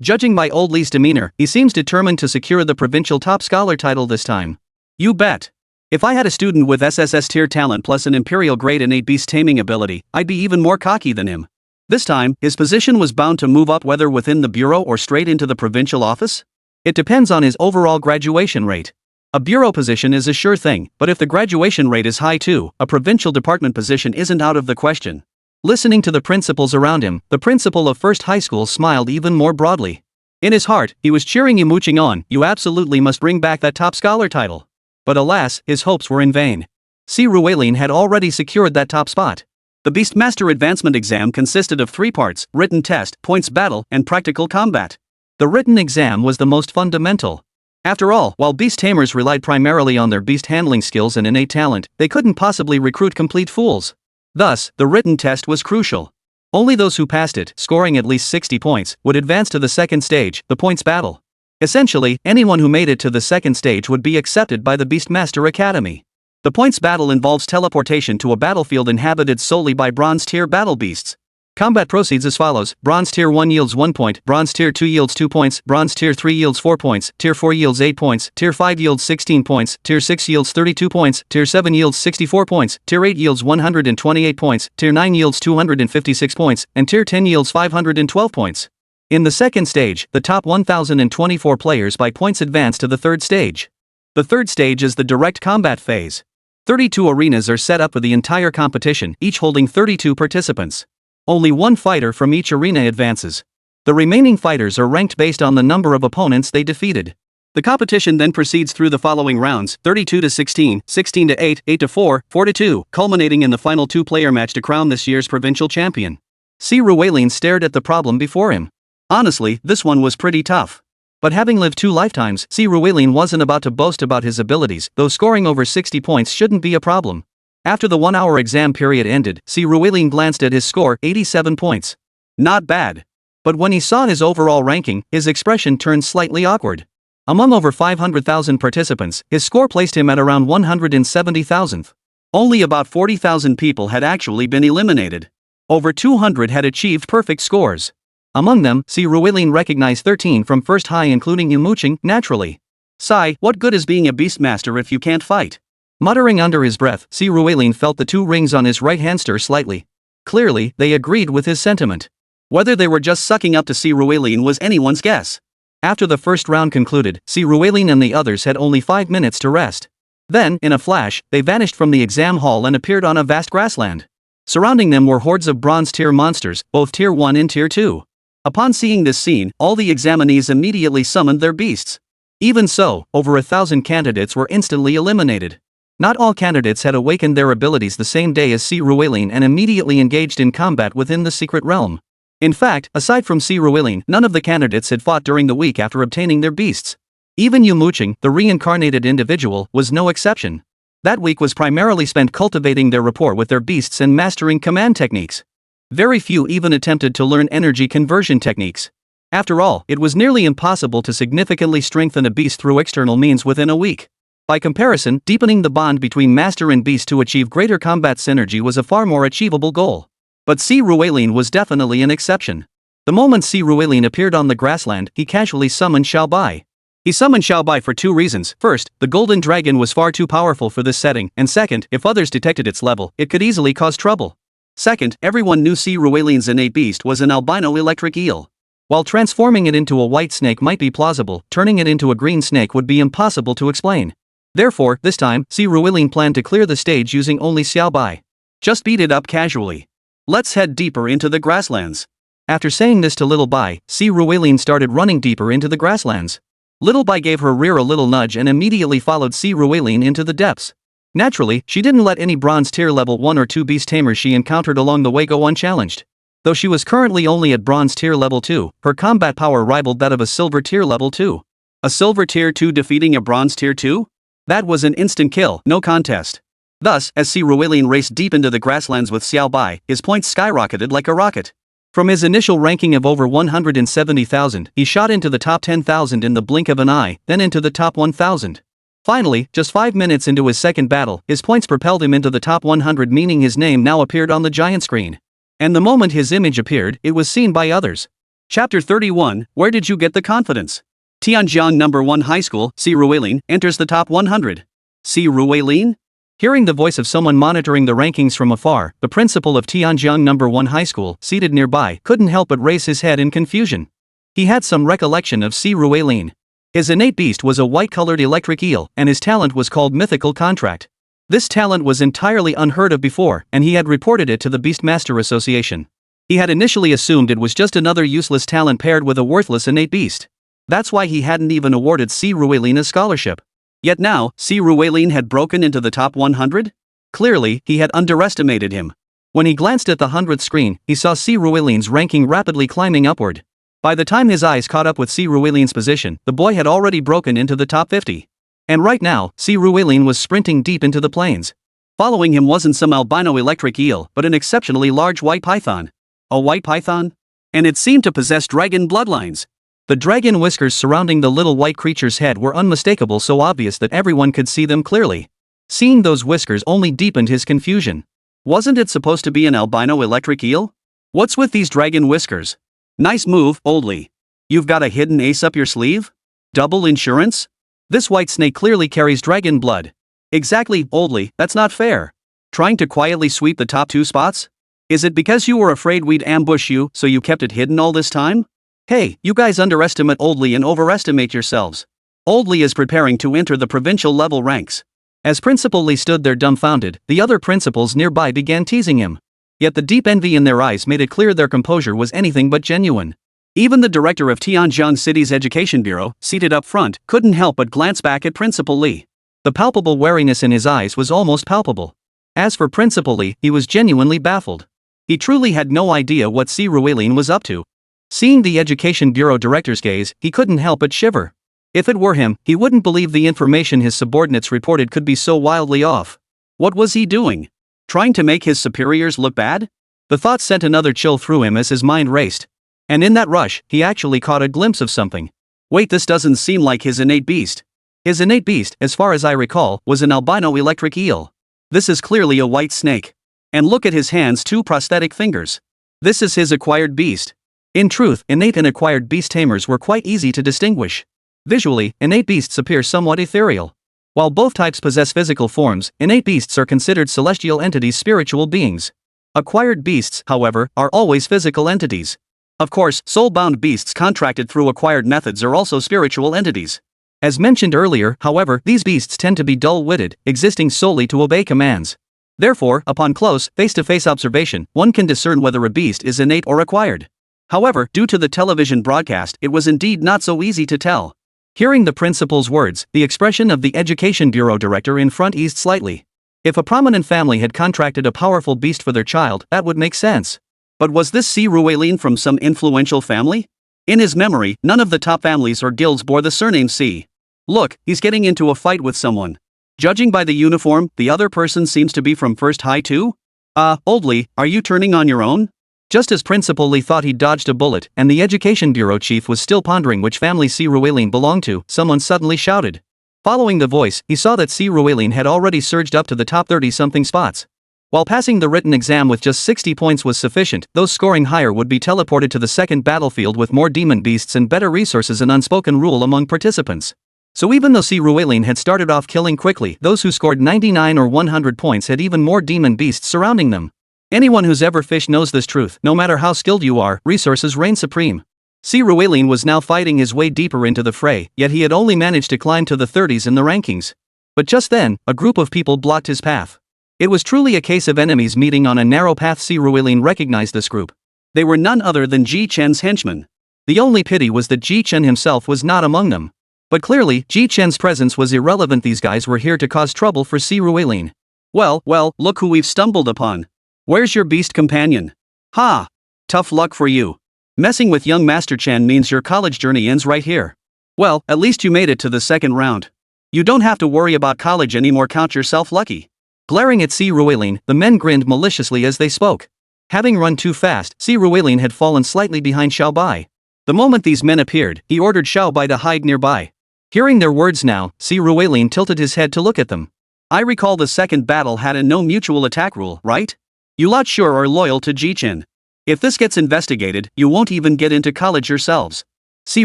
Judging by Old Lee's demeanor, he seems determined to secure the provincial top scholar title this time. You bet. If I had a student with SSS tier talent plus an imperial grade innate beast taming ability, I'd be even more cocky than him. This time, his position was bound to move up, whether within the bureau or straight into the provincial office. It depends on his overall graduation rate. A bureau position is a sure thing, but if the graduation rate is high too, a provincial department position isn't out of the question. Listening to the principals around him, the principal of First High School smiled even more broadly. In his heart, he was cheering Yumo Qing on, "You absolutely must bring back that top scholar title." But alas, his hopes were in vain. Si Ruelin had already secured that top spot. The Beastmaster Advancement exam consisted of 3 parts: written test, points battle, and practical combat. The written exam was the most fundamental. After all, while beast tamers relied primarily on their beast handling skills and innate talent, they couldn't possibly recruit complete fools. Thus, the written test was crucial. Only those who passed it, scoring at least 60 points, would advance to the second stage, the points battle. Essentially, anyone who made it to the second stage would be accepted by the Beastmaster Academy. The points battle involves teleportation to a battlefield inhabited solely by bronze tier battle beasts. Combat proceeds as follows: Bronze tier 1 yields 1 point, Bronze tier 2 yields 2 points, Bronze tier 3 yields 4 points, Tier 4 yields 8 points, Tier 5 yields 16 points, Tier 6 yields 32 points, Tier 7 yields 64 points, Tier 8 yields 128 points, Tier 9 yields 256 points, and Tier 10 yields 512 points. In the second stage, the top 1,024 players by points advance to the third stage. The third stage is the direct combat phase. 32 arenas are set up for the entire competition, each holding 32 participants. Only one fighter from each arena advances. The remaining fighters are ranked based on the number of opponents they defeated. The competition then proceeds through the following rounds: 32 to 16, 16 to 8, 8 to 4, 4 to 2, culminating in the final 2-player match to crown this year's provincial champion. Si Ruelin stared at the problem before him. Honestly, this one was pretty tough. But having lived 2 lifetimes, Si Ruelin wasn't about to boast about his abilities, though scoring over 60 points shouldn't be a problem. After the 1-hour exam period ended, Si Ruelin glanced at his score, 87 points. Not bad. But when he saw his overall ranking, his expression turned slightly awkward. Among over 500,000 participants, his score placed him at around 170,000th. Only about 40,000 people had actually been eliminated. Over 200 had achieved perfect scores. Among them, Si Ruelin recognized 13 from first high, including Yumo Qing, naturally. "Sigh, what good is being a beastmaster if you can't fight?" Muttering under his breath, Si Ruelin felt the 2 rings on his right hand stir slightly. Clearly, they agreed with his sentiment. Whether they were just sucking up to Si Ruelin was anyone's guess. After the first round concluded, Si Ruelin and the others had only 5 minutes to rest. Then, in a flash, they vanished from the exam hall and appeared on a vast grassland. Surrounding them were hordes of bronze tier monsters, both tier 1 and tier 2. Upon seeing this scene, all the examinees immediately summoned their beasts. Even so, over 1,000 candidates were instantly eliminated. Not all candidates had awakened their abilities the same day as Si Ruelin and immediately engaged in combat within the secret realm. In fact, aside from Si Ruelin, none of the candidates had fought during the week after obtaining their beasts. Even Yumo Qing, the reincarnated individual, was no exception. That week was primarily spent cultivating their rapport with their beasts and mastering command techniques. Very few even attempted to learn energy conversion techniques. After all, it was nearly impossible to significantly strengthen a beast through external means within a week. By comparison, deepening the bond between master and beast to achieve greater combat synergy was a far more achievable goal. But Si Ruelin was definitely an exception. The moment Si Ruelin appeared on the grassland, he casually summoned Xiao Bai. He summoned Xiao Bai for 2 reasons. First, the golden dragon was far too powerful for this setting, and second, if others detected its level, it could easily cause trouble. Second, everyone knew Si Ruelin's innate beast was an albino electric eel. While transforming it into a white snake might be plausible, turning it into a green snake would be impossible to explain. Therefore, this time, Si Ruelin planned to clear the stage using only Xiao Bai. Just beat it up casually. Let's head deeper into the grasslands. After saying this to Little Bai, Si Ruelin started running deeper into the grasslands. Little Bai gave her rear a little nudge and immediately followed Si Ruelin into the depths. Naturally, she didn't let any bronze tier level 1 or 2 beast tamers she encountered along the way go unchallenged. Though she was currently only at bronze tier level 2, her combat power rivaled that of a silver tier level 2. A silver tier 2 defeating a bronze tier 2? That was an instant kill, no contest. Thus, as Si Ruelin raced deep into the grasslands with Xiao Bai, his points skyrocketed like a rocket. From his initial ranking of over 170,000, he shot into the top 10,000 in the blink of an eye, then into the top 1,000. Finally, just 5 minutes into his second battle, his points propelled him into the top 100, meaning his name now appeared on the giant screen. And the moment his image appeared, it was seen by others. Chapter 31, Where did you get the confidence? Tianjiang No. 1 High School, Si Ruelin, enters the top 100. Si Ruelin? Hearing the voice of someone monitoring the rankings from afar, the principal of Tianjiang No. 1 High School, seated nearby, couldn't help but raise his head in confusion. He had some recollection of Si Ruelin. His innate beast was a white-colored electric eel, and his talent was called Mythical Contract. This talent was entirely unheard of before, and he had reported it to the Beastmaster Association. He had initially assumed it was just another useless talent paired with a worthless innate beast. That's why he hadn't even awarded Si Ruelin a scholarship. Yet now, Si Ruelin had broken into the top 100? Clearly, he had underestimated him. When he glanced at the 100th screen, he saw Si Ruelin's ranking rapidly climbing upward. By the time his eyes caught up with Si Ruelin's position, the boy had already broken into the top 50. And right now, Si Ruelin was sprinting deep into the plains. Following him wasn't some albino electric eel, but an exceptionally large white python. A white python? And it seemed to possess dragon bloodlines. The dragon whiskers surrounding the little white creature's head were unmistakable, so obvious that everyone could see them clearly. Seeing those whiskers only deepened his confusion. Wasn't it supposed to be an albino electric eel? What's with these dragon whiskers? Nice move, Oldly. You've got a hidden ace up your sleeve? Double insurance? This white snake clearly carries dragon blood. Exactly, Oldly, that's not fair. Trying to quietly sweep the top 2 spots? Is it because you were afraid we'd ambush you, so you kept it hidden all this time? Hey, you guys underestimate Oldly and overestimate yourselves. Oldly is preparing to enter the provincial level ranks. As Principal Lee stood there dumbfounded, the other principals nearby began teasing him. Yet the deep envy in their eyes made it clear their composure was anything but genuine. Even the director of Tianjiang City's Education Bureau, seated up front, couldn't help but glance back at Principal Lee. The palpable wariness in his eyes was almost palpable. As for Principal Lee, he was genuinely baffled. He truly had no idea what Si Ruelin was up to. Seeing the Education Bureau director's gaze, he couldn't help but shiver. If it were him, he wouldn't believe the information his subordinates reported could be so wildly off. What was he doing? Trying to make his superiors look bad? The thought sent another chill through him as his mind raced. And in that rush, he actually caught a glimpse of something. Wait, this doesn't seem like his innate beast. His innate beast, as far as I recall, was an albino electric eel. This is clearly a white snake. And look at his hands, 2 prosthetic fingers. This is his acquired beast. In truth, innate and acquired beast tamers were quite easy to distinguish. Visually, innate beasts appear somewhat ethereal. While both types possess physical forms, innate beasts are considered celestial entities, spiritual beings. Acquired beasts, however, are always physical entities. Of course, soul-bound beasts contracted through acquired methods are also spiritual entities. As mentioned earlier, however, these beasts tend to be dull-witted, existing solely to obey commands. Therefore, upon close, face-to-face observation, one can discern whether a beast is innate or acquired. However, due to the television broadcast, it was indeed not so easy to tell. Hearing the principal's words, the expression of the Education Bureau director in front eased slightly. If a prominent family had contracted a powerful beast for their child, that would make sense. But was this Si Ruelin from some influential family? In his memory, none of the top families or guilds bore the surname Si. Look, he's getting into a fight with someone. Judging by the uniform, the other person seems to be from First High too? Oldly, are you turning on your own? Just as Principal Lee thought he'd dodged a bullet, and the Education Bureau chief was still pondering which family Si Ruelin belonged to, someone suddenly shouted. Following the voice, he saw that Si Ruelin had already surged up to the top 30-something spots. While passing the written exam with just 60 points was sufficient, those scoring higher would be teleported to the second battlefield with more demon beasts and better resources, an unspoken rule among participants. So even though Si Ruelin had started off killing quickly, those who scored 99 or 100 points had even more demon beasts surrounding them. Anyone who's ever fished knows this truth. No matter how skilled you are, resources reign supreme. Si Ruelin was now fighting his way deeper into the fray, yet he had only managed to climb to the 30s in the rankings. But just then, a group of people blocked his path. It was truly a case of enemies meeting on a narrow path. Si Ruelin recognized this group. They were none other than Ji Chen's henchmen. The only pity was that Ji Chen himself was not among them. But clearly, Ji Chen's presence was irrelevant. These guys were here to cause trouble for Si Ruelin. Well, look who we've stumbled upon. Where's your beast companion? Ha! Tough luck for you. Messing with young Master Chen means your college journey ends right here. Well, at least you made it to the second round. You don't have to worry about college anymore. Count yourself lucky. Glaring at Si Ruelin, the men grinned maliciously as they spoke. Having run too fast, Si Ruelin had fallen slightly behind Xiao Bai. The moment these men appeared, he ordered Xiao Bai to hide nearby. Hearing their words now, Si Ruelin tilted his head to look at them. I recall the second battle had a no mutual attack rule, right? You lot sure are loyal to Ji Chen. If this gets investigated, you won't even get into college yourselves. Si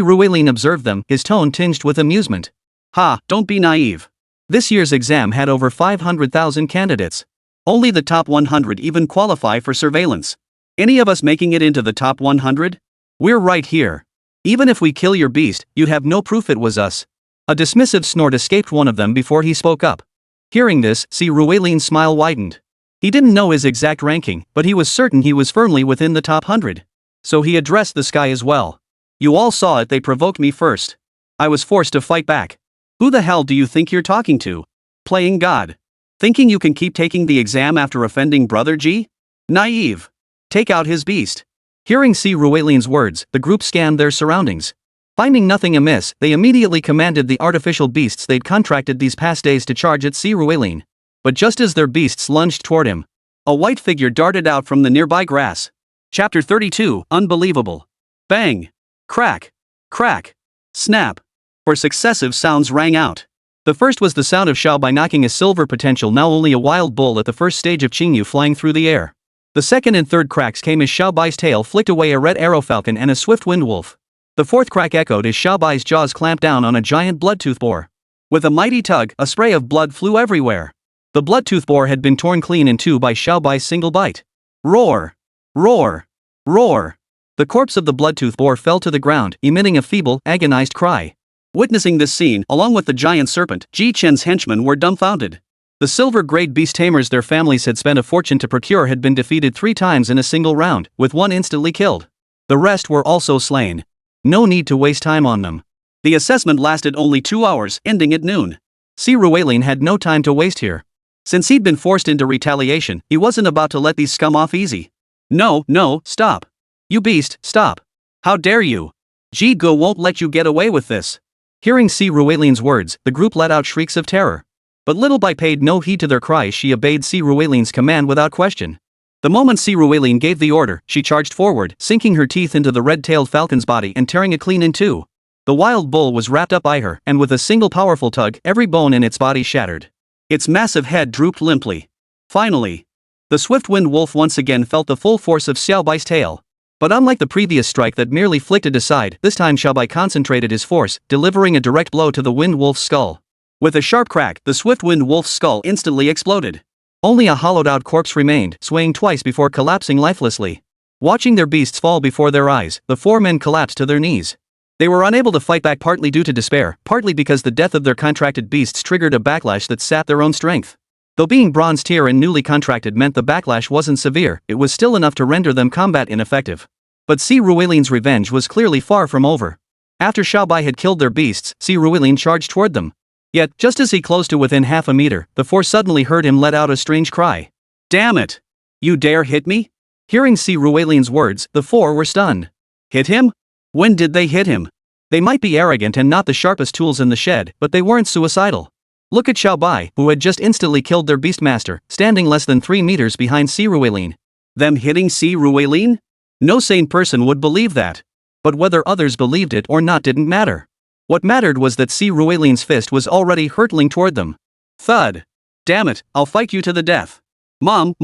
Ruelin observed them, his tone tinged with amusement. Ha, don't be naive. This year's exam had over 500,000 candidates. Only the top 100 even qualify for surveillance. Any of us making it into the top 100? We're right here. Even if we kill your beast, you'd have no proof it was us. A dismissive snort escaped one of them before he spoke up. Hearing this, Si Ruelin's smile widened. He didn't know his exact ranking, but he was certain he was firmly within the top 100. So he addressed the sky as well. You all saw it, they provoked me first. I was forced to fight back. Who the hell do you think you're talking to? Playing God. Thinking you can keep taking the exam after offending Brother G? Naive. Take out his beast. Hearing Si Ruelin's words, the group scanned their surroundings. Finding nothing amiss, they immediately commanded the artificial beasts they'd contracted these past days to charge at Si Ruelin. But just as their beasts lunged toward him, a white figure darted out from the nearby grass. Chapter 32, Unbelievable. Bang. Crack. Crack. Snap. Four successive sounds rang out. The first was the sound of Xiaobai knocking a silver potential now only a wild bull at the first stage of Qingyu flying through the air. The second and third cracks came as Xiaobai's tail flicked away a red arrow falcon and a swift wind wolf. The fourth crack echoed as Xiaobai's jaws clamped down on a giant bloodtooth boar. With a mighty tug, a spray of blood flew everywhere. The bloodtooth boar had been torn clean in two by Xiaobai's single bite. Roar! Roar! Roar! The corpse of the bloodtooth boar fell to the ground, emitting a feeble, agonized cry. Witnessing this scene, along with the giant serpent, Ji Chen's henchmen were dumbfounded. The silver-grade beast tamers their families had spent a fortune to procure had been defeated 3 times in a single round, with one instantly killed. The rest were also slain. No need to waste time on them. The assessment lasted only 2 hours, ending at noon. Si Ruelin had no time to waste here. Since he'd been forced into retaliation, he wasn't about to let these scum off easy. No, stop. You beast, stop. How dare you? Ji Go won't let you get away with this. Hearing Si Ruelin's words, the group let out shrieks of terror. But Little Bai paid no heed to their cries. She obeyed Si Ruelin's command without question. The moment Si Ruelin gave the order, she charged forward, sinking her teeth into the red-tailed falcon's body and tearing it clean in two. The wild bull was wrapped up by her, and with a single powerful tug, every bone in its body shattered. Its massive head drooped limply. Finally, the swift-wind wolf once again felt the full force of Xiaobai's tail. But unlike the previous strike that merely flicked it aside, this time Xiaobai concentrated his force, delivering a direct blow to the wind wolf's skull. With a sharp crack, the swift-wind wolf's skull instantly exploded. Only a hollowed-out corpse remained, swaying twice before collapsing lifelessly. Watching their beasts fall before their eyes, the 4 men collapsed to their knees. They were unable to fight back, partly due to despair, partly because the death of their contracted beasts triggered a backlash that sapped their own strength. Though being bronze tier and newly contracted meant the backlash wasn't severe, it was still enough to render them combat ineffective. But Si Ruelin's revenge was clearly far from over. After Xiaobai had killed their beasts, Si Ruelin charged toward them. Yet, just as he closed to within half a meter, the 4 suddenly heard him let out a strange cry. Damn it! You dare hit me? Hearing Si Ruelin's words, the 4 were stunned. Hit him? When did they hit him? They might be arrogant and not the sharpest tools in the shed, but they weren't suicidal. Look at Xiaobai, who had just instantly killed their beastmaster, standing less than 3 meters behind Si Ruelin. Them hitting Si Ruelin? No sane person would believe that. But whether others believed it or not didn't matter. What mattered was that Si Ruelin's fist was already hurtling toward them. Thud. Damn it, I'll fight you to the death. Mom,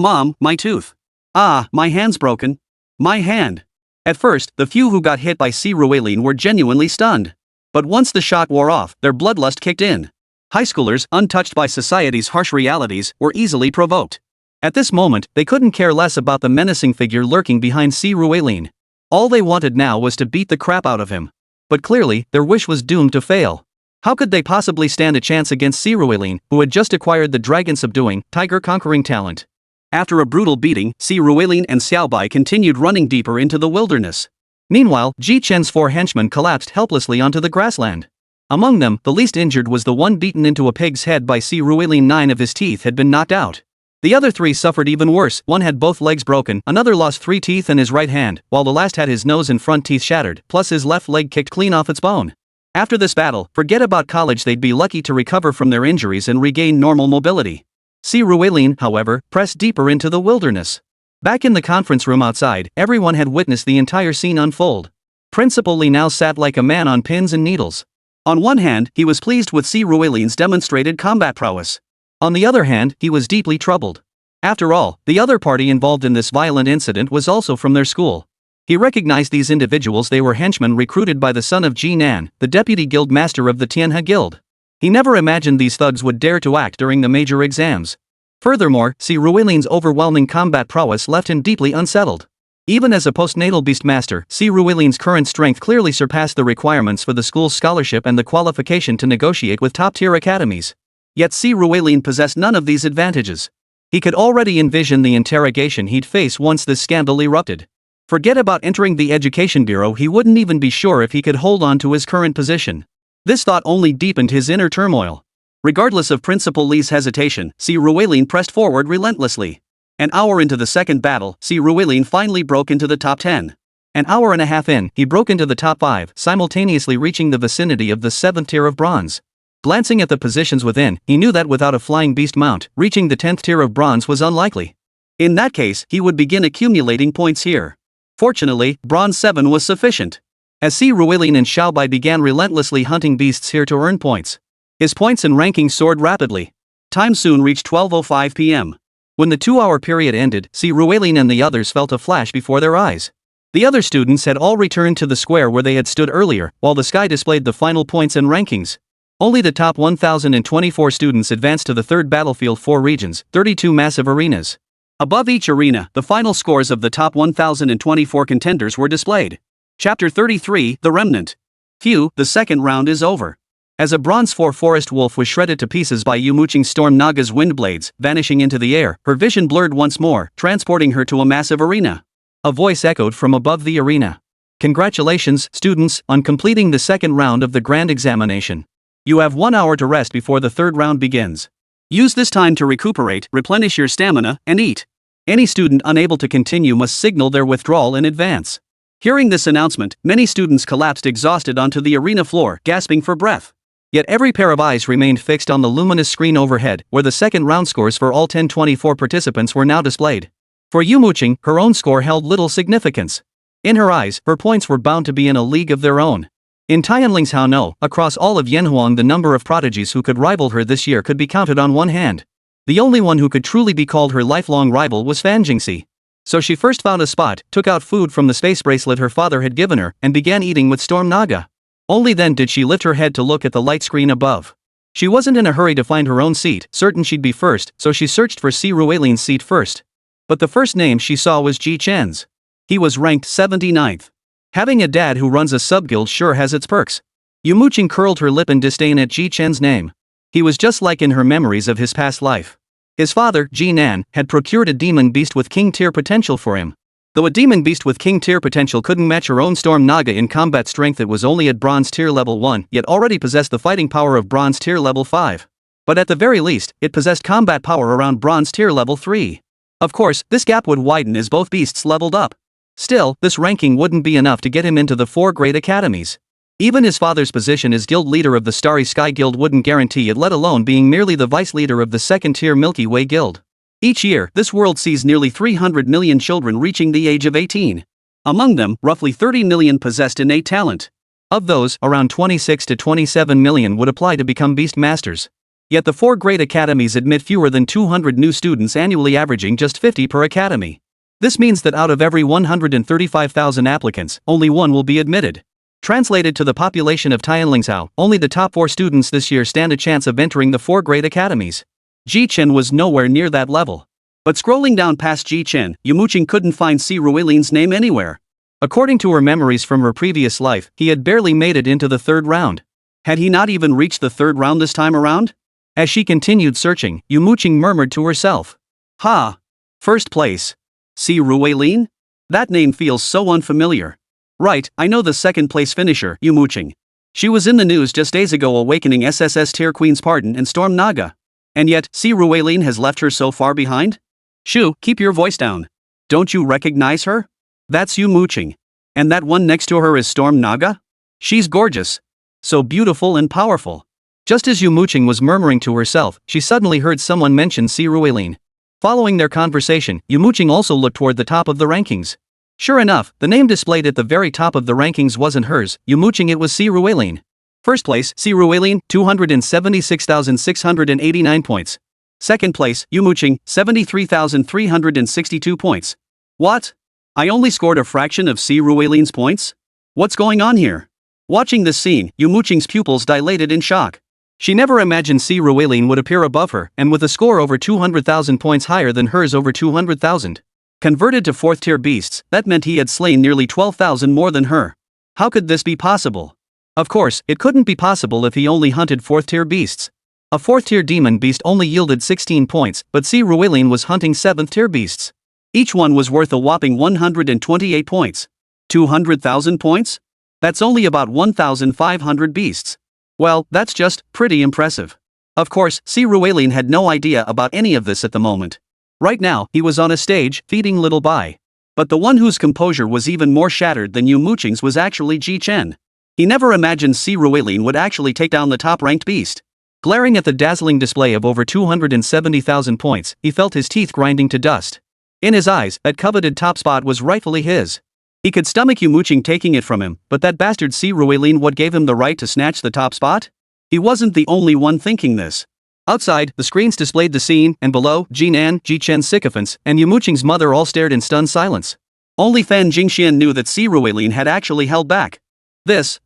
my tooth. Ah, my hand's broken. My hand. At first, the few who got hit by Si Ruelin were genuinely stunned. But once the shock wore off, their bloodlust kicked in. High schoolers, untouched by society's harsh realities, were easily provoked. At this moment, they couldn't care less about the menacing figure lurking behind Si Ruelin. All they wanted now was to beat the crap out of him. But clearly, their wish was doomed to fail. How could they possibly stand a chance against Si Ruelin, who had just acquired the dragon-subduing, tiger-conquering talent? After a brutal beating, Si Ruelin and Xiaobai continued running deeper into the wilderness. Meanwhile, Ji Chen's 4 henchmen collapsed helplessly onto the grassland. Among them, the least injured was the one beaten into a pig's head by Si Ruelin. 9 of his teeth had been knocked out. The other 3 suffered even worse. One had both legs broken, another lost 3 teeth and his right hand, while the last had his nose and front teeth shattered, plus his left leg kicked clean off its bone. After this battle, forget about college, they'd be lucky to recover from their injuries and regain normal mobility. Si Ruelin, however, pressed deeper into the wilderness. Back in the conference room outside, everyone had witnessed the entire scene unfold. Principal Li now sat like a man on pins and needles. On one hand, he was pleased with Si Ruelin's demonstrated combat prowess. On the other hand, he was deeply troubled. After all, the other party involved in this violent incident was also from their school. He recognized these individuals. They were henchmen recruited by the son of Ji Nan, the deputy guild master of the Tianhe Guild. He never imagined these thugs would dare to act during the major exams. Furthermore, Si Ruelin's overwhelming combat prowess left him deeply unsettled. Even as a postnatal beastmaster, Si Ruelin's current strength clearly surpassed the requirements for the school's scholarship and the qualification to negotiate with top-tier academies. Yet Si Ruelin possessed none of these advantages. He could already envision the interrogation he'd face once this scandal erupted. Forget about entering the education bureau, he wouldn't even be sure if he could hold on to his current position. This thought only deepened his inner turmoil. Regardless of Principal Lee's hesitation, Si Ruelin pressed forward relentlessly. An hour into the second battle, Si Ruelin finally broke into the top 10. An hour and a half in, he broke into the top 5, simultaneously reaching the vicinity of the 7th tier of bronze. Glancing at the positions within, he knew that without a flying beast mount, reaching the 10th tier of bronze was unlikely. In that case, he would begin accumulating points here. Fortunately, bronze 7 was sufficient. As Si Ruelin and Xiaobai began relentlessly hunting beasts here to earn points, his points and rankings soared rapidly. Time soon reached 12:05 p.m. When the 2-hour period ended, Si Ruelin and the others felt a flash before their eyes. The other students had all returned to the square where they had stood earlier, while the sky displayed the final points and rankings. Only the top 1,024 students advanced to the third battlefield, 4 regions, 32 massive arenas. Above each arena, the final scores of the top 1,024 contenders were displayed. Chapter 33, The Remnant. Phew, the second round is over. As a bronze 4 forest wolf was shredded to pieces by Yumo Qing's Storm Naga's wind blades, vanishing into the air, her vision blurred once more, transporting her to a massive arena. A voice echoed from above the arena. Congratulations, students, on completing the second round of the grand examination. You have 1 hour to rest before the third round begins. Use this time to recuperate, replenish your stamina, and eat. Any student unable to continue must signal their withdrawal in advance. Hearing this announcement, many students collapsed exhausted onto the arena floor, gasping for breath. Yet every pair of eyes remained fixed on the luminous screen overhead, where the second round scores for all 1024 participants were now displayed. For Yumo Qing, her own score held little significance. In her eyes, her points were bound to be in a league of their own. In Tianling's Hao No, across all of Yanhuang, the number of prodigies who could rival her this year could be counted on one hand. The only one who could truly be called her lifelong rival was Fan Jingxi. So she first found a spot, took out food from the space bracelet her father had given her, and began eating with Storm Naga. Only then did she lift her head to look at the light screen above. She wasn't in a hurry to find her own seat, certain she'd be first, so she searched for Si Ruelin's seat first. But the first name she saw was Ji Chen's. He was ranked 79th. Having a dad who runs a sub-guild sure has its perks. Yumo Qing curled her lip in disdain at Ji Chen's name. He was just like in her memories of his past life. His father, Ji Nan, had procured a demon beast with king tier potential for him. Though a demon beast with king tier potential couldn't match her own Storm Naga in combat strength, it was only at bronze tier level 1, yet already possessed the fighting power of bronze tier level 5. But at the very least, it possessed combat power around bronze tier level 3. Of course, this gap would widen as both beasts leveled up. Still, this ranking wouldn't be enough to get him into the 4 great academies. Even his father's position as guild leader of the Starry Sky Guild wouldn't guarantee it, let alone being merely the vice leader of the second-tier Milky Way Guild. Each year, this world sees nearly 300 million children reaching the age of 18. Among them, roughly 30 million possessed innate talent. Of those, around 26 to 27 million would apply to become beast masters. Yet the 4 great academies admit fewer than 200 new students annually, averaging just 50 per academy. This means that out of every 135,000 applicants, only 1 will be admitted. Translated to the population of Tianlingzhou, only the top 4 students this year stand a chance of entering the 4 great academies. Ji Chen was nowhere near that level. But scrolling down past Ji Chen, Yumo Qing couldn't find Si Ruelin's name anywhere. According to her memories from her previous life, he had barely made it into the third round. Had he not even reached the third round this time around? As she continued searching, Yumo Qing murmured to herself. Ha! First place. Si Ruelin? That name feels so unfamiliar. Right, I know the second place finisher, Yumo Qing. She was in the news just days ago awakening SSS tier Queen's Pardon and Storm Naga. And yet, Si Ruelin has left her so far behind? Shoo, keep your voice down. Don't you recognize her? That's Yumo Qing. And that one next to her is Storm Naga? She's gorgeous. So beautiful and powerful. Just as Yumo Qing was murmuring to herself, she suddenly heard someone mention Si Ruelin. Following their conversation, Yumo Qing also looked toward the top of the rankings. Sure enough, the name displayed at the very top of the rankings wasn't hers, Yumo Qing, it was Si Ruelin. First place, Si Ruelin, 276,689 points. Second place, Yumo Qing, 73,362 points. What? I only scored a fraction of Si Ruelin's points? What's going on here? Watching this scene, Yumo Qing's pupils dilated in shock. She never imagined Si Ruelin would appear above her, and with a score over 200,000 points higher than hers, over 200,000. Converted to 4th tier beasts, that meant he had slain nearly 12,000 more than her. How could this be possible? Of course, it couldn't be possible if he only hunted 4th tier beasts. A 4th-tier demon beast only yielded 16 points, but Si Ruilin was hunting 7th-tier beasts. Each one was worth a whopping 128 points. 200,000 points? That's only about 1,500 beasts. Well, that's just pretty impressive. Of course, Si Ruilin had no idea about any of this at the moment. Right now, he was on a stage, feeding little Bai. But the one whose composure was even more shattered than Yumo Qing's was actually Ji Chen. He never imagined Si Ruilin would actually take down the top-ranked beast. Glaring at the dazzling display of over 270,000 points, he felt his teeth grinding to dust. In his eyes, that coveted top spot was rightfully his. He could stomach Yumo Qing taking it from him, but that bastard Si Ruilin what gave him the right to snatch the top spot? He wasn't the only one thinking this. Outside, the screens displayed the scene, and below, Jinan, Ji Chen's sycophants, and Yumo Qing's mother all stared in stunned silence. Only Fan Jingxian knew that Si Ruilin had actually held back. This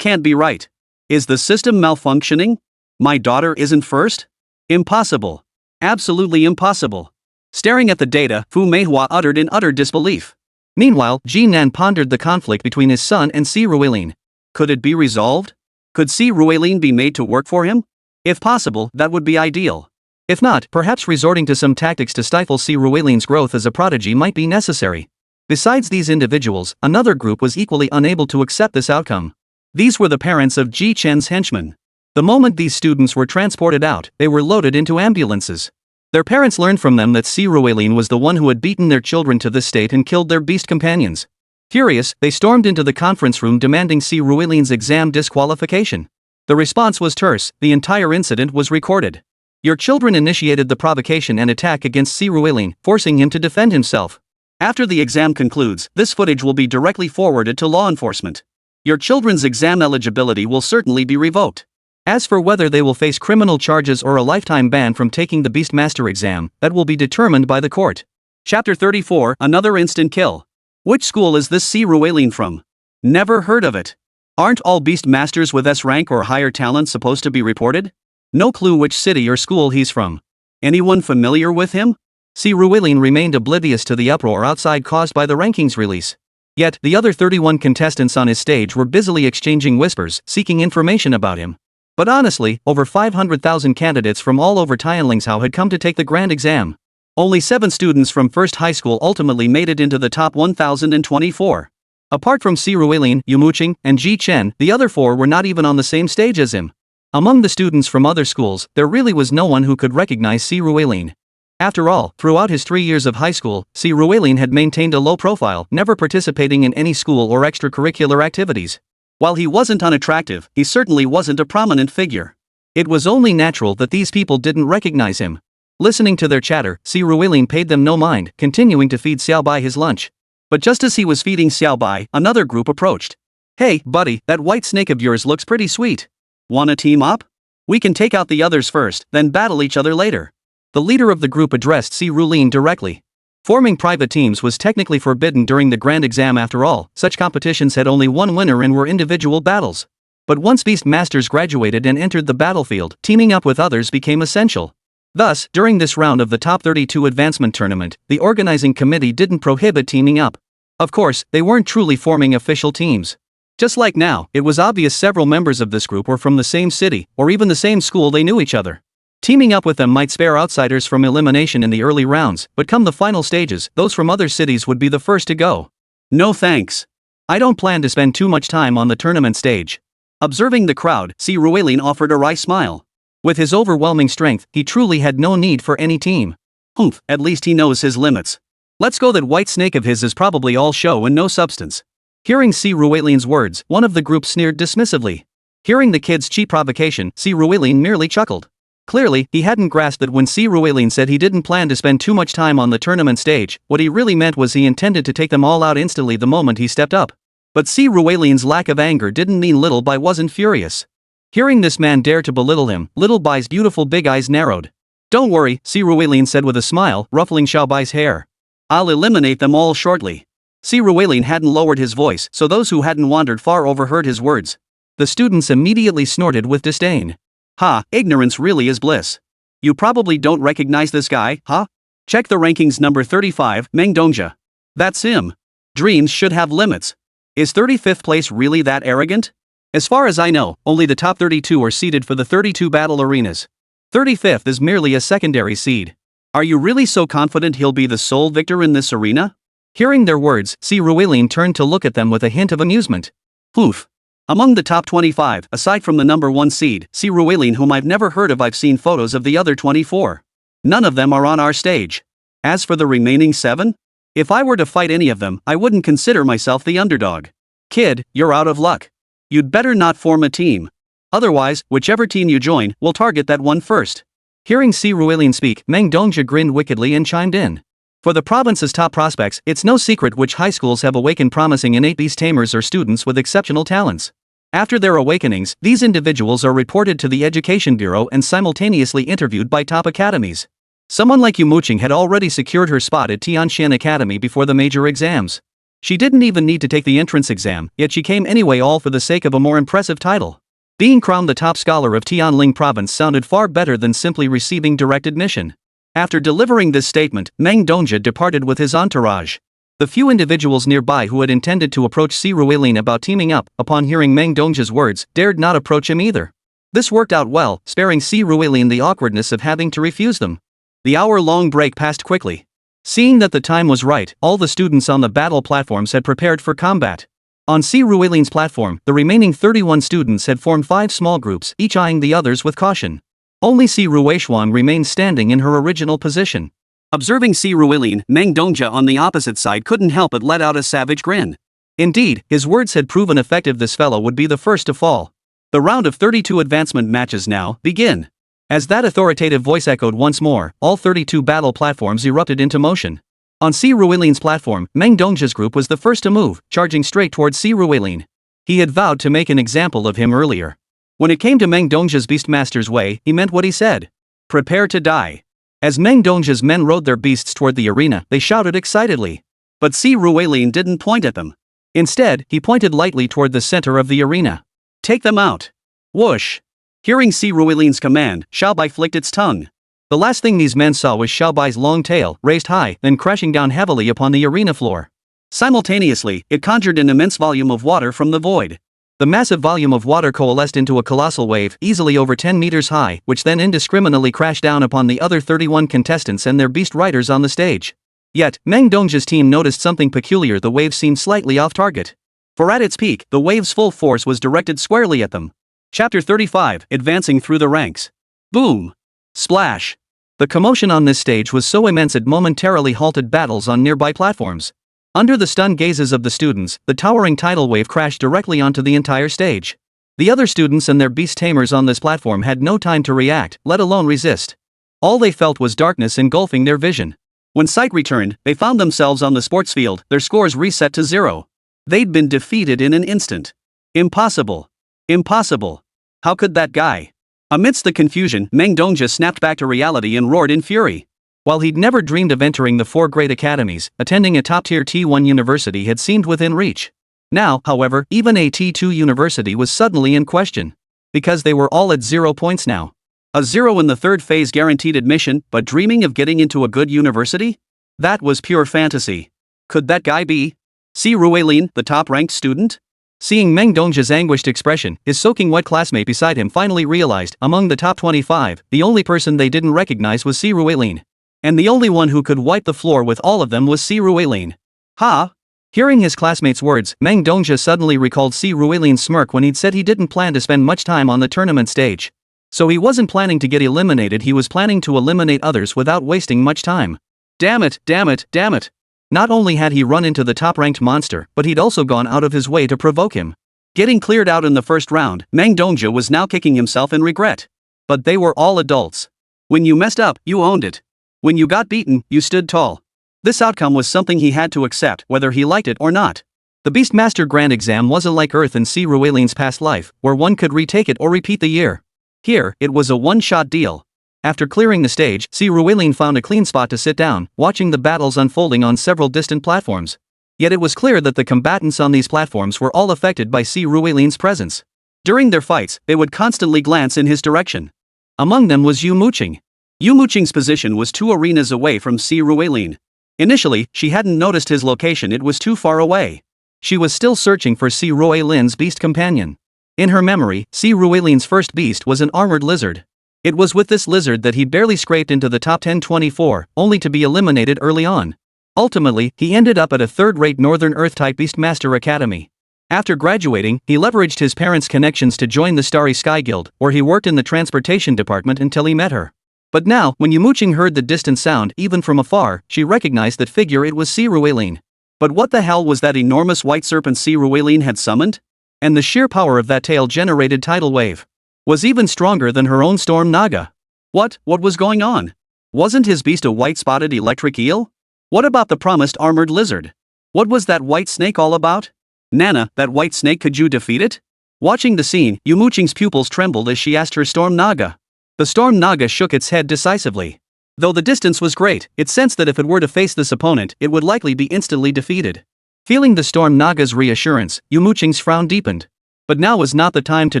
can't be right. Is the system malfunctioning? My daughter isn't first? Impossible. Absolutely impossible. Staring at the data, Fu Meihua uttered in utter disbelief. Meanwhile, Jinan pondered the conflict between his son and Si Ruilin. Could it be resolved? Could Si Ruilin be made to work for him? If possible, that would be ideal. If not, perhaps resorting to some tactics to stifle Si Ruilin's growth as a prodigy might be necessary. Besides these individuals, another group was equally unable to accept this outcome. These were the parents of Ji Chen's henchmen. The moment these students were transported out, they were loaded into ambulances. Their parents learned from them that Si Ruilin was the one who had beaten their children to this state and killed their beast companions. Furious, they stormed into the conference room demanding Si Ruilin's exam disqualification. The response was terse. The entire incident was recorded. Your children initiated the provocation and attack against Si Ruilin, forcing him to defend himself. After the exam concludes, this footage will be directly forwarded to law enforcement. Your children's exam eligibility will certainly be revoked. As for whether they will face criminal charges or a lifetime ban from taking the Beastmaster exam, that will be determined by the court. Chapter 34, Another Instant Kill. Which school is this Si Ruilin from? Never heard of it. Aren't all Beastmasters with S rank or higher talent supposed to be reported? No clue which city or school he's from. Anyone familiar with him? Si Ruilin remained oblivious to the uproar outside caused by the rankings release. Yet, the other 31 contestants on his stage were busily exchanging whispers, seeking information about him. But honestly, over 500,000 candidates from all over Tianlingzhou had come to take the grand exam. Only 7 students from first high school ultimately made it into the top 1,024. Apart from Si Ruilin, Yumo Qing, and Ji Chen, the other 4 were not even on the same stage as him. Among the students from other schools, there really was no one who could recognize Si Ruilin. After all, throughout his 3 years of high school, Si Ruilin had maintained a low profile, never participating in any school or extracurricular activities. While he wasn't unattractive, he certainly wasn't a prominent figure. It was only natural that these people didn't recognize him. Listening to their chatter, Si Ruilin paid them no mind, continuing to feed Xiaobai his lunch. But just as he was feeding Xiaobai, another group approached. Hey, buddy, that white snake of yours looks pretty sweet. Wanna team up? We can take out the others first, then battle each other later. The leader of the group addressed Si Ruilin directly. Forming private teams was technically forbidden during the grand exam after all. Such competitions had only one winner and were individual battles. But once Beastmasters graduated and entered the battlefield, teaming up with others became essential. Thus, during this round of the Top 32 Advancement Tournament, the organizing committee didn't prohibit teaming up. Of course, they weren't truly forming official teams. Just like now, it was obvious several members of this group were from the same city, or even the same school. They knew each other. Teaming up with them might spare outsiders from elimination in the early rounds, but come the final stages, those from other cities would be the first to go. No thanks. I don't plan to spend too much time on the tournament stage. Observing the crowd, Si Ruilin offered a wry smile. With his overwhelming strength, he truly had no need for any team. Humph, at least he knows his limits. Let's go. That white snake of his is probably all show and no substance. Hearing Si Ruilin's words, one of the group sneered dismissively. Hearing the kid's cheap provocation, Si Ruilin merely chuckled. Clearly, he hadn't grasped that when Si Ruilin said he didn't plan to spend too much time on the tournament stage, what he really meant was he intended to take them all out instantly the moment he stepped up. But Si Ruilin's lack of anger didn't mean Little Bai wasn't furious. Hearing this man dare to belittle him, Little Bai's beautiful big eyes narrowed. Don't worry, Si Ruilin said with a smile, ruffling Xiaobai's hair. I'll eliminate them all shortly. Si Ruilin hadn't lowered his voice, so those who hadn't wandered far overheard his words. The students immediately snorted with disdain. Ha, ignorance really is bliss. You probably don't recognize this guy, huh? Check the rankings. Number 35, Meng Dongjia. That's him. Dreams should have limits. Is 35th place really that arrogant? As far as I know, only the top 32 are seeded for the 32 battle arenas. 35th is merely a secondary seed. Are you really so confident he'll be the sole victor in this arena? Hearing their words, Si Ruilin turned to look at them with a hint of amusement. Poof. Among the top 25, aside from the number 1 seed, Si Ruilin, whom I've never heard of, I've seen photos of the other 24. None of them are on our stage. As for the remaining 7? If I were to fight any of them, I wouldn't consider myself the underdog. Kid, you're out of luck. You'd better not form a team. Otherwise, whichever team you join, we'll target that one first. Hearing Si Ruilin speak, Meng Dongja grinned wickedly and chimed in. For the province's top prospects, it's no secret which high schools have awakened promising innate beast tamers or students with exceptional talents. After their awakenings, these individuals are reported to the Education Bureau and simultaneously interviewed by top academies. Someone like Yumo Qing had already secured her spot at Tianxian Academy before the major exams. She didn't even need to take the entrance exam, yet she came anyway, all for the sake of a more impressive title. Being crowned the top scholar of Tianling province sounded far better than simply receiving direct admission. After delivering this statement, Meng Dongja departed with his entourage. The few individuals nearby who had intended to approach Si Ruilin about teaming up, upon hearing Meng Dongja's words, dared not approach him either. This worked out well, sparing Si Ruilin the awkwardness of having to refuse them. The hour-long break passed quickly. Seeing that the time was right, all the students on the battle platforms had prepared for combat. On Si Ruilin's platform, the remaining 31 students had formed 5 small groups, each eyeing the others with caution. Only Si Ruishuan remained standing in her original position. Observing Si Ruilin, Meng Dongja on the opposite side couldn't help but let out a savage grin. Indeed, his words had proven effective. This fellow would be the first to fall. The round of 32 advancement matches now begin. As that authoritative voice echoed once more, all 32 battle platforms erupted into motion. On Si Ruilin's platform, Meng Dongja's group was the first to move, charging straight towards Si Ruilin. He had vowed to make an example of him earlier. When it came to Meng Dongja's Beastmaster's way, he meant what he said. Prepare to die. As Meng Dongja's men rode their beasts toward the arena, they shouted excitedly. But Si Ruilin didn't point at them. Instead, he pointed lightly toward the center of the arena. Take them out. Whoosh. Hearing Si Ruilin's command, Xiaobai flicked its tongue. The last thing these men saw was Xiaobai's long tail, raised high, then crashing down heavily upon the arena floor. Simultaneously, it conjured an immense volume of water from the void. The massive volume of water coalesced into a colossal wave, easily over 10 meters high, which then indiscriminately crashed down upon the other 31 contestants and their beast riders on the stage. Yet, Meng Dongja's team noticed something peculiar. The wave seemed slightly off target. For at its peak, the wave's full force was directed squarely at them. Chapter 35, Advancing Through the Ranks. Boom. Splash. The commotion on this stage was so immense it momentarily halted battles on nearby platforms. Under the stunned gazes of the students, the towering tidal wave crashed directly onto the entire stage. The other students and their beast tamers on this platform had no time to react, let alone resist. All they felt was darkness engulfing their vision. When sight returned, they found themselves on the sports field, their scores reset to 0. They'd been defeated in an instant. Impossible. Impossible. How could that guy? Amidst the confusion, Meng Dongja snapped back to reality and roared in fury. While he'd never dreamed of entering the 4 great academies, attending a top-tier T1 university had seemed within reach. Now, however, even a T2 university was suddenly in question. Because they were all at 0 points now. A 0 in the 3rd phase guaranteed admission, but dreaming of getting into a good university? That was pure fantasy. Could that guy be Si Ruilin, the top-ranked student? Seeing Meng Dongja's anguished expression, his soaking wet classmate beside him finally realized, among the top 25, the only person they didn't recognize was Si Ruilin. And the only one who could wipe the floor with all of them was Si Ruilin. Ha! Hearing his classmate's words, Meng Dongja suddenly recalled Si Ruilin's smirk when he'd said he didn't plan to spend much time on the tournament stage. So he wasn't planning to get eliminated, he was planning to eliminate others without wasting much time. Damn it, damn it, damn it. Not only had he run into the top-ranked monster, but he'd also gone out of his way to provoke him. Getting cleared out in the first round, Meng Dongja was now kicking himself in regret. But they were all adults. When you messed up, you owned it. When you got beaten, you stood tall. This outcome was something he had to accept, whether he liked it or not. The Beastmaster Grand Exam wasn't like Earth and Si Ruilin's past life, where one could retake it or repeat the year. Here, it was a one-shot deal. After clearing the stage, Si Ruilin found a clean spot to sit down, watching the battles unfolding on several distant platforms. Yet it was clear that the combatants on these platforms were all affected by Si Ruilin's presence. During their fights, they would constantly glance in his direction. Among them was Yumo Qing. Yumo Qing's position was 2 arenas away from Si Ruilin. Initially, she hadn't noticed his location, it was too far away. She was still searching for Si Ruilin's beast companion. In her memory, Si Ruilin's first beast was an armored lizard. It was with this lizard that he barely scraped into the top 10-24, only to be eliminated early on. Ultimately, he ended up at a third-rate Northern Earth-type Beastmaster Academy. After graduating, he leveraged his parents' connections to join the Starry Sky Guild, where he worked in the transportation department until he met her. But now, when Yumo Qing heard the distant sound even from afar, she recognized that figure. It was Sirueline. But what the hell was that enormous white serpent Sirueline had summoned? And the sheer power of that tail-generated tidal wave was even stronger than her own storm naga. What was going on? Wasn't his beast a white-spotted electric eel? What about the promised armored lizard? What was that white snake all about? Nana, that white snake, could you defeat it? Watching the scene, Yumo Qing's pupils trembled as she asked her storm naga. The storm naga shook its head decisively. Though the distance was great, it sensed that if it were to face this opponent, it would likely be instantly defeated. Feeling the storm naga's reassurance, Yumo Qing's frown deepened. But now was not the time to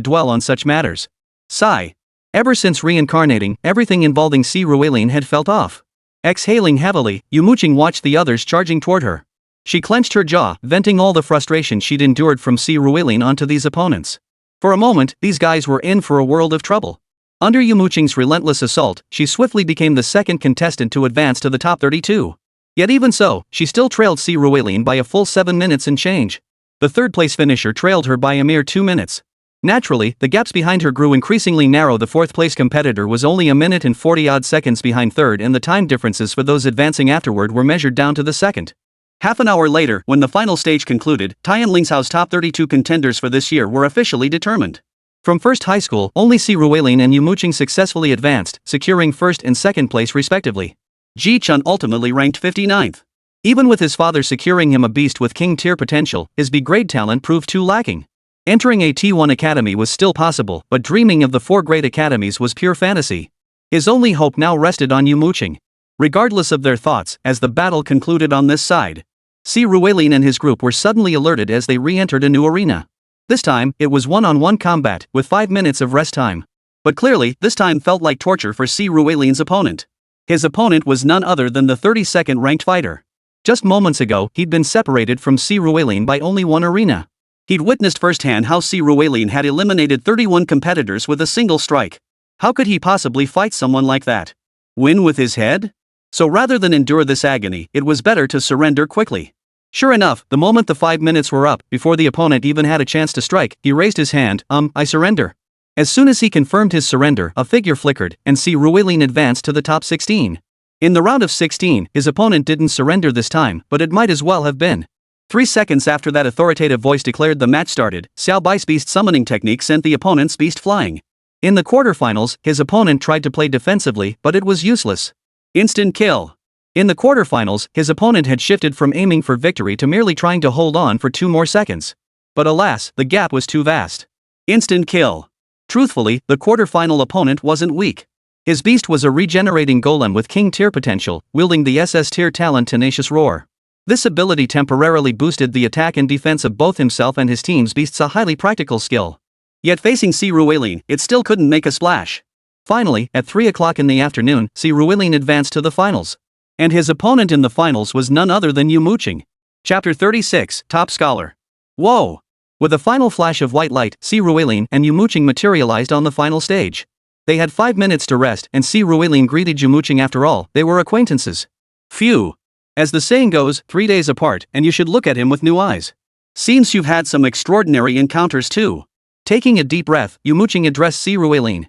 dwell on such matters. Sigh. Ever since reincarnating, everything involving Sirueline had felt off. Exhaling heavily, Yumo Qing watched the others charging toward her. She clenched her jaw, venting all the frustration she'd endured from Sirueline onto these opponents. For a moment, these guys were in for a world of trouble. Under Yumo Qing's relentless assault, she swiftly became the second contestant to advance to the top 32. Yet even so, she still trailed Sirueline by a full 7 minutes and change. The third-place finisher trailed her by a mere 2 minutes. Naturally, the gaps behind her grew increasingly narrow. The fourth-place competitor was only a minute and 40-odd seconds behind third, and the time differences for those advancing afterward were measured down to the second. Half an hour later, when the final stage concluded, Tian Lingzhao's top 32 contenders for this year were officially determined. From first high school, only Sirueline and Yumo Qing successfully advanced, securing first and second place respectively. Ji Chun ultimately ranked 59th. Even with his father securing him a beast with king tier potential, his B-grade talent proved too lacking. Entering a T1 academy was still possible, but dreaming of the 4 grade academies was pure fantasy. His only hope now rested on Yumo Qing. Regardless of their thoughts, as the battle concluded on this side, Sirueline and his group were suddenly alerted as they re-entered a new arena. This time, it was one-on-one combat, with 5 minutes of rest time. But clearly, this time felt like torture for Sirueline's opponent. His opponent was none other than the 32nd ranked fighter. Just moments ago, he'd been separated from Sirueline by only one arena. He'd witnessed firsthand how Sirueline had eliminated 31 competitors with a single strike. How could he possibly fight someone like that? Win with his head? So rather than endure this agony, it was better to surrender quickly. Sure enough, the moment the 5 minutes were up, before the opponent even had a chance to strike, he raised his hand. I surrender. As soon as he confirmed his surrender, a figure flickered, and Sirueline advanced to the top 16. In the round of 16, his opponent didn't surrender this time, but it might as well have been. 3 seconds after that authoritative voice declared the match started, Xiao Bai's beast summoning technique sent the opponent's beast flying. In the quarterfinals, his opponent tried to play defensively, but it was useless. Instant kill. In the quarterfinals, his opponent had shifted from aiming for victory to merely trying to hold on for 2 more seconds. But alas, the gap was too vast. Instant kill. Truthfully, the quarterfinal opponent wasn't weak. His beast was a regenerating golem with king tier potential, wielding the SS tier talent Tenacious Roar. This ability temporarily boosted the attack and defense of both himself and his team's beasts, a highly practical skill. Yet facing Sirueline, it still couldn't make a splash. Finally, at 3 o'clock in the afternoon, Sirueline advanced to the finals. And his opponent in the finals was none other than Yumo Qing. Chapter 36, Top Scholar. Whoa! With a final flash of white light, Sirueline and Yumo Qing materialized on the final stage. They had 5 minutes to rest, and Sirueline greeted Yumo Qing. After all, they were acquaintances. Phew! As the saying goes, 3 days apart, and you should look at him with new eyes. Seems you've had some extraordinary encounters too. Taking a deep breath, Yumo Qing addressed Sirueline.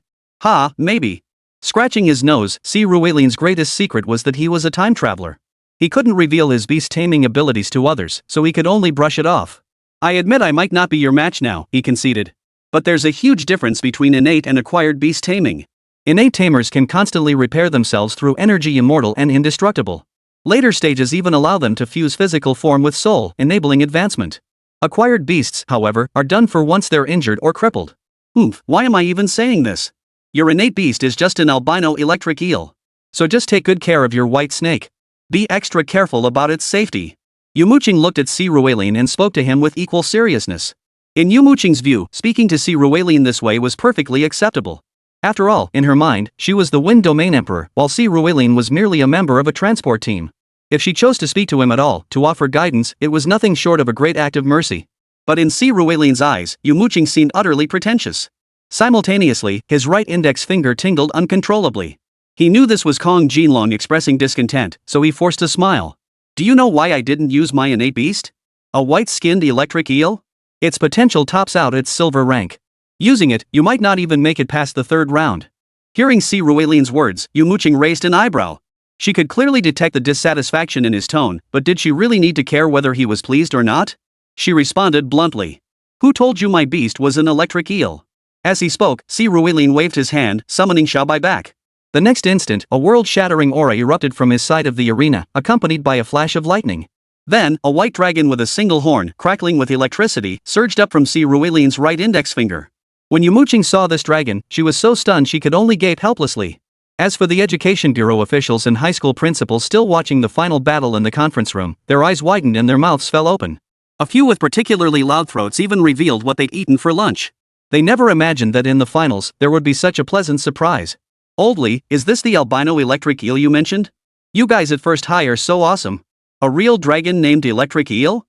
Maybe. Scratching his nose, Sirueline's greatest secret was that he was a time traveler. He couldn't reveal his beast-taming abilities to others, so he could only brush it off. I admit I might not be your match now, he conceded. But there's a huge difference between innate and acquired beast-taming. Innate tamers can constantly repair themselves through energy, immortal and indestructible. Later stages even allow them to fuse physical form with soul, enabling advancement. Acquired beasts, however, are done for once they're injured or crippled. Why am I even saying this? Your innate beast is just an albino electric eel. So just take good care of your white snake. Be extra careful about its safety. Yumo Qing looked at Sirueline and spoke to him with equal seriousness. In Yumo Qing's view, speaking to Sirueline this way was perfectly acceptable. After all, in her mind, she was the Wind Domain Emperor, while Sirueline was merely a member of a transport team. If she chose to speak to him at all, to offer guidance, it was nothing short of a great act of mercy. But in Sirueline's eyes, Yumo Qing seemed utterly pretentious. Simultaneously, his right index finger tingled uncontrollably. He knew this was Jin Long expressing discontent, so he forced a smile. Do you know why I didn't use my innate beast? A white-skinned electric eel? Its potential tops out its silver rank. Using it, you might not even make it past the third round. Hearing Si Ruilian's words, Yumo Qing raised an eyebrow. She could clearly detect the dissatisfaction in his tone, but did she really need to care whether he was pleased or not? She responded bluntly. Who told you my beast was an electric eel? As he spoke, Si Ruilian waved his hand, summoning Xiaobai back. The next instant, a world-shattering aura erupted from his side of the arena, accompanied by a flash of lightning. Then, a white dragon with a single horn, crackling with electricity, surged up from Si Ruilian's right index finger. When Yumo Qing saw this dragon, she was so stunned she could only gape helplessly. As for the Education Bureau officials and high school principals still watching the final battle in the conference room, their eyes widened and their mouths fell open. A few with particularly loud throats even revealed what they'd eaten for lunch. They never imagined that in the finals, there would be such a pleasant surprise. Oldly, is this the albino electric eel you mentioned? You guys at First High are so awesome. A real dragon named Electric Eel?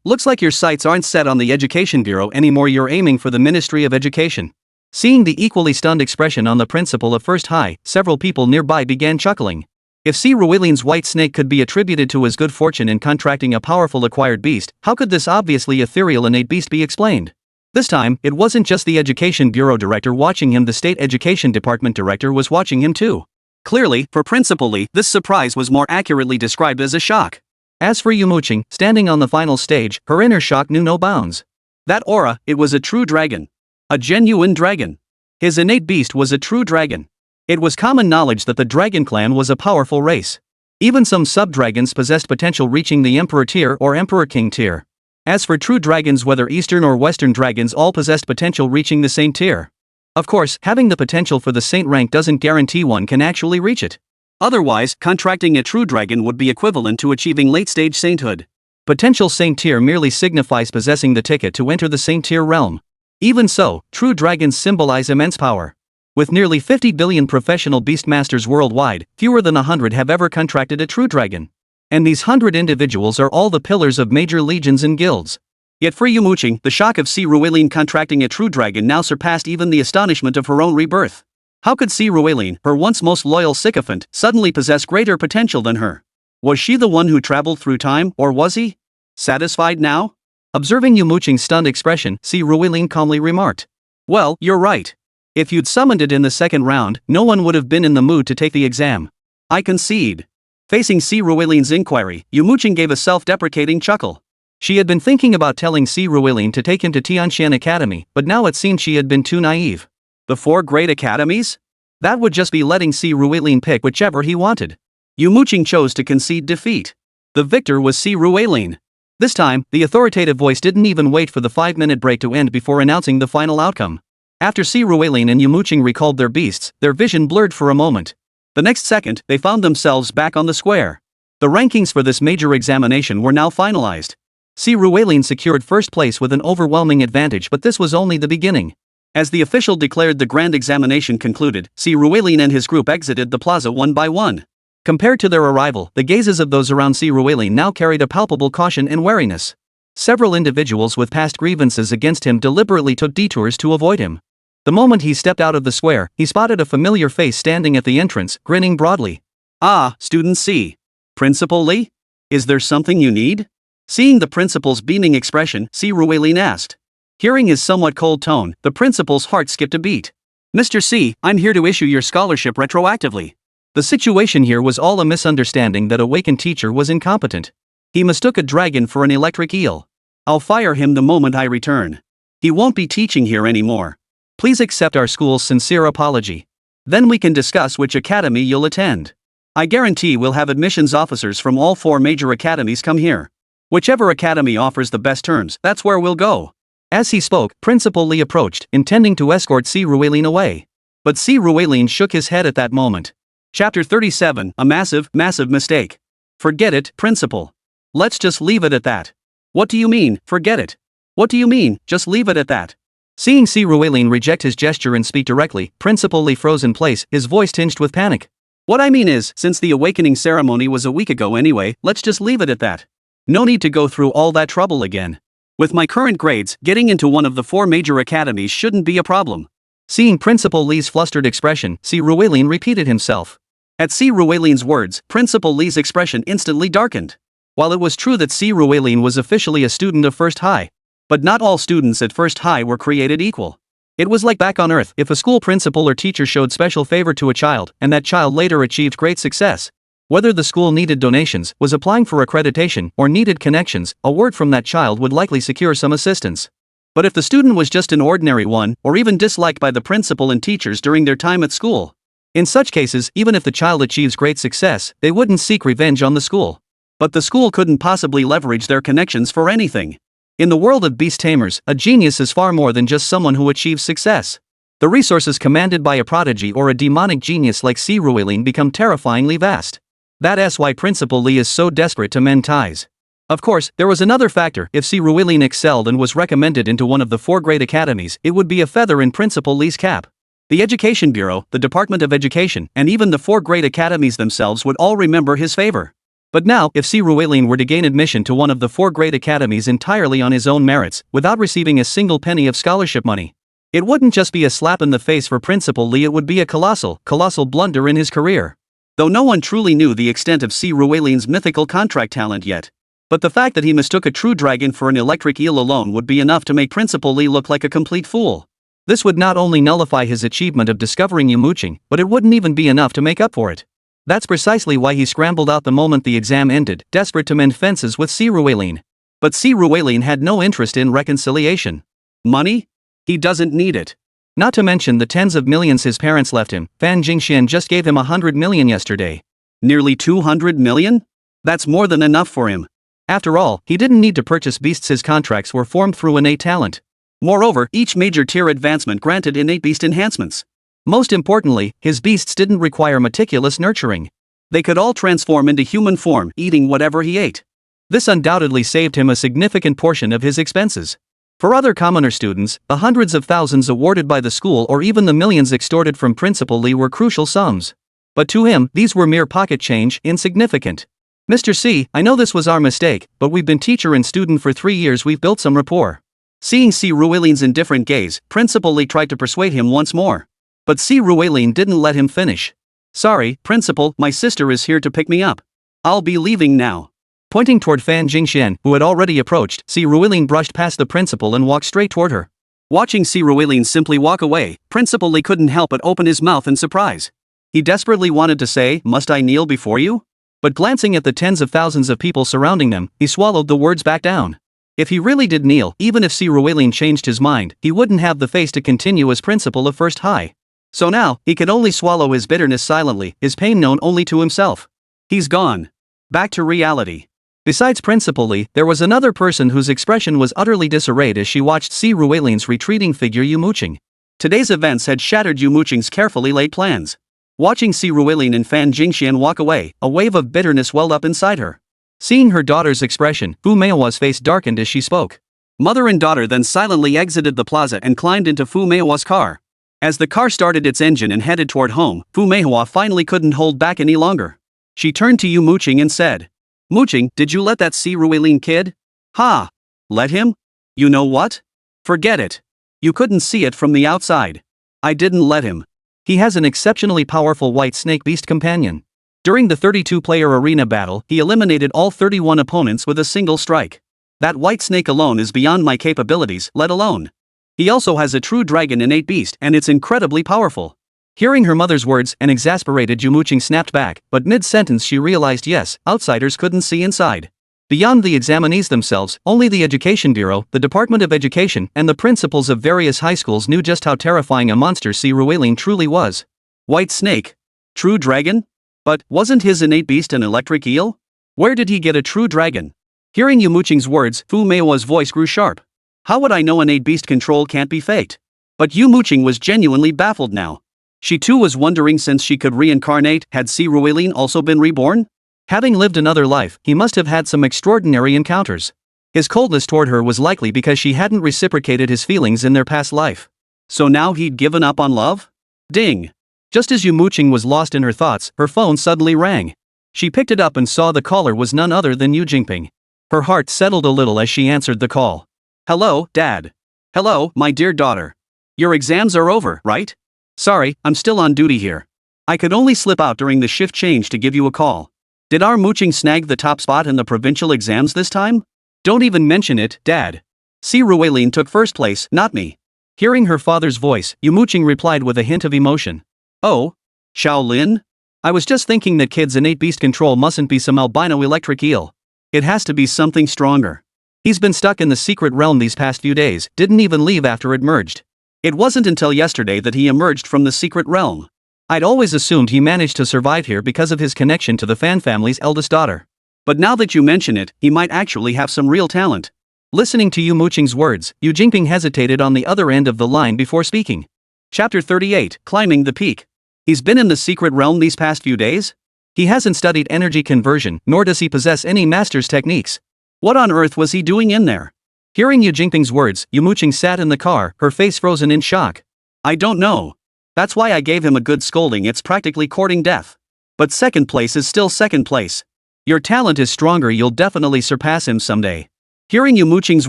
Looks like your sights aren't set on the Education Bureau anymore, you're aiming for the Ministry of Education. Seeing the equally stunned expression on the principal of First High, several people nearby began chuckling. If Si Ruilian's white snake could be attributed to his good fortune in contracting a powerful acquired beast, how could this obviously ethereal innate beast be explained? This time, it wasn't just the Education Bureau director watching him, the State Education Department director was watching him too. Clearly, for Principal Lee, this surprise was more accurately described as a shock. As for Yumo Qing, standing on the final stage, her inner shock knew no bounds. That aura, it was a true dragon. A genuine dragon. His innate beast was a true dragon. It was common knowledge that the dragon clan was a powerful race. Even some sub-dragons possessed potential reaching the Emperor tier or Emperor King tier. As for true dragons, whether Eastern or Western dragons, all possessed potential reaching the Saint tier. Of course, having the potential for the Saint rank doesn't guarantee one can actually reach it. Otherwise, contracting a true dragon would be equivalent to achieving late-stage sainthood. Potential Saint tier merely signifies possessing the ticket to enter the Saint tier realm. Even so, true dragons symbolize immense power. With nearly 50 billion professional beastmasters worldwide, fewer than 100 have ever contracted a true dragon. And these 100 individuals are all the pillars of major legions and guilds. Yet for Yumo Qing, the shock of Si Ruilian contracting a true dragon now surpassed even the astonishment of her own rebirth. How could Si Ruilian, her once most loyal sycophant, suddenly possess greater potential than her? Was she the one who traveled through time, or was he? Satisfied now? Observing Yumo Qing's stunned expression, Si Ruilian calmly remarked. Well, you're right. If you'd summoned it in the second round, no one would have been in the mood to take the exam. I concede. Facing Si Ruilian's inquiry, Yumo Qing gave a self-deprecating chuckle. She had been thinking about telling Si Ruilian to take him to Tianxian Academy, but now it seemed she had been too naive. The 4 great academies? That would just be letting Si Ruilian pick whichever he wanted. Yumo Qing chose to concede defeat. The victor was Si Ruilian. This time, the authoritative voice didn't even wait for the 5-minute break to end before announcing the final outcome. After Si Ruilian and Yumo Qing recalled their beasts, their vision blurred for a moment. The next second, they found themselves back on the square. The rankings for this major examination were now finalized. Si Ruilian secured first place with an overwhelming advantage, but this was only the beginning. As the official declared the grand examination concluded, Si Ruilian and his group exited the plaza one by one. Compared to their arrival, the gazes of those around Si Ruilian now carried a palpable caution and wariness. Several individuals with past grievances against him deliberately took detours to avoid him. The moment he stepped out of the square, he spotted a familiar face standing at the entrance, grinning broadly. Ah, Student C. Principal Lee? Is there something you need? Seeing the principal's beaming expression, Si Ruilian asked. Hearing his somewhat cold tone, the principal's heart skipped a beat. Mr. C, I'm here to issue your scholarship retroactively. The situation here was all a misunderstanding that awakened teacher was incompetent. He mistook a dragon for an electric eel. I'll fire him the moment I return. He won't be teaching here anymore. Please accept our school's sincere apology. Then we can discuss which academy you'll attend. I guarantee we'll have admissions officers from all 4 major academies come here. Whichever academy offers the best terms, that's where we'll go. As he spoke, Principal Lee approached, intending to escort Si Ruilian away. But Si Ruilian shook his head at that moment. Chapter 37, a massive mistake. Forget it, Principal. Let's just leave it at that. What do you mean, forget it? What do you mean, just leave it at that? Seeing Si Ruilian reject his gesture and speak directly, Principal Lee froze in place, his voice tinged with panic. What I mean is, since the awakening ceremony was a week ago anyway, let's just leave it at that. No need to go through all that trouble again. With my current grades, getting into one of the 4 major academies shouldn't be a problem. Seeing Principal Lee's flustered expression, Si Ruilin repeated himself. At Si Ruilin's words, Principal Lee's expression instantly darkened. While it was true that Si Ruilin was officially a student of First High, but not all students at First High were created equal. It was like back on Earth if a school principal or teacher showed special favor to a child and that child later achieved great success. Whether the school needed donations, was applying for accreditation, or needed connections, a word from that child would likely secure some assistance. But if the student was just an ordinary one, or even disliked by the principal and teachers during their time at school, in such cases, even if the child achieves great success, they wouldn't seek revenge on the school. But the school couldn't possibly leverage their connections for anything. In the world of beast tamers, a genius is far more than just someone who achieves success. The resources commanded by a prodigy or a demonic genius like Si Ruilin become terrifyingly vast. That's why Principal Lee is so desperate to mend ties. Of course, there was another factor. If Si Ruilin excelled and was recommended into one of the 4 great academies, it would be a feather in Principal Lee's cap. The Education Bureau, the Department of Education, and even the 4 great academies themselves would all remember his favor. But now, if Si Ruilin were to gain admission to one of the 4 great academies entirely on his own merits, without receiving a single penny of scholarship money, it wouldn't just be a slap in the face for Principal Lee, it would be a colossal blunder in his career. Though no one truly knew the extent of Si Ruilin's mythical contract talent yet. But the fact that he mistook a true dragon for an electric eel alone would be enough to make Principal Lee look like a complete fool. This would not only nullify his achievement of discovering Yumo Qing, but it wouldn't even be enough to make up for it. That's precisely why he scrambled out the moment the exam ended, desperate to mend fences with Si Ruilin. But Si Ruilin had no interest in reconciliation. Money? He doesn't need it. Not to mention the tens of millions his parents left him. Fan Jingxian just gave him 100 million yesterday. Nearly 200 million? That's more than enough for him. After all, he didn't need to purchase beasts, his contracts were formed through innate talent. Moreover, each major tier advancement granted innate beast enhancements. Most importantly, his beasts didn't require meticulous nurturing. They could all transform into human form, eating whatever he ate. This undoubtedly saved him a significant portion of his expenses. For other commoner students, the hundreds of thousands awarded by the school or even the millions extorted from Principal Lee were crucial sums. But to him, these were mere pocket change, insignificant. Mr. C, I know this was our mistake, but we've been teacher and student for 3 years, we've built some rapport. Seeing Si Ruilin's indifferent gaze, Principal Lee tried to persuade him once more. But Si Ruilin didn't let him finish. Sorry, Principal, my sister is here to pick me up. I'll be leaving now. Pointing toward Fan Jingxian, who had already approached, Si Ruilin brushed past the principal and walked straight toward her. Watching Si Ruilin simply walk away, Principal Lee couldn't help but open his mouth in surprise. He desperately wanted to say, "Must I kneel before you?" But glancing at the tens of thousands of people surrounding them, he swallowed the words back down. If he really did kneel, even if Si Ruilin changed his mind, he wouldn't have the face to continue as principal of First High. So now, he could only swallow his bitterness silently, his pain known only to himself. He's gone. Back to reality. Besides Principal Lee, there was another person whose expression was utterly disarrayed as she watched Si Ruilin's retreating figure Yumo Qing. Today's events had shattered Yumo Qing's carefully laid plans. Watching Si Ruilin and Fan Jingxian walk away, a wave of bitterness welled up inside her. Seeing her daughter's expression, Fu Meihwa's face darkened as she spoke. Mother and daughter then silently exited the plaza and climbed into Fu Meihwa's car. As the car started its engine and headed toward home, Fu Meihwa finally couldn't hold back any longer. She turned to Yumo Qing and said, "Muqing, did you let that Si Ruilin kid? Ha! Let him? You know what? Forget it. You couldn't see it from the outside. I didn't let him. He has an exceptionally powerful white snake beast companion. During the 32-player arena battle, he eliminated all 31 opponents with a single strike. That white snake alone is beyond my capabilities, let alone. He also has a true dragon innate beast and it's incredibly powerful." Hearing her mother's words, an exasperated Yumo Qing snapped back, but mid-sentence she realized yes, outsiders couldn't see inside. Beyond the examinees themselves, only the Education Bureau, the Department of Education, and the principals of various high schools knew just how terrifying a monster Si Ruilin truly was. White snake? True dragon? But wasn't his innate beast an electric eel? Where did he get a true dragon? Hearing Yumo Qing's words, Fu Meihwa's voice grew sharp. How would I know innate beast control can't be faked? But Yumo Qing was genuinely baffled now. She too was wondering, since she could reincarnate, had Si Ruilin also been reborn? Having lived another life, he must have had some extraordinary encounters. His coldness toward her was likely because she hadn't reciprocated his feelings in their past life. So now he'd given up on love? Ding! Just as Yumo Qing was lost in her thoughts, her phone suddenly rang. She picked it up and saw the caller was none other than Yu Jingping. Her heart settled a little as she answered the call. "Hello, Dad. Hello, my dear daughter. Your exams are over, right? Sorry, I'm still on duty here. I could only slip out during the shift change to give you a call. Did our mooching snag the top spot in the provincial exams this time? Don't even mention it, Dad. Si Ruelin took first place, not me. Hearing her father's voice, Yumo Qing replied with a hint of emotion. Oh? Shaolin? I was just thinking that kids' innate beast control mustn't be some albino electric eel. It has to be something stronger. He's been stuck in the secret realm these past few days, didn't even leave after it merged. It wasn't until yesterday that he emerged from the secret realm. I'd always assumed he managed to survive here because of his connection to the Fan family's eldest daughter. But now that you mention it, he might actually have some real talent. Listening to Yumo Qing's words, Yu Jingping hesitated on the other end of the line before speaking. Chapter 38, Climbing the Peak. He's been in the secret realm these past few days? He hasn't studied energy conversion, nor does he possess any master's techniques. What on earth was he doing in there? Hearing Yu Jingping's words, Yumo Qing sat in the car, her face frozen in shock. I don't know. That's why I gave him a good scolding. It's practically courting death. But second place is still second place. Your talent is stronger, you'll definitely surpass him someday. Hearing Yumo Qing's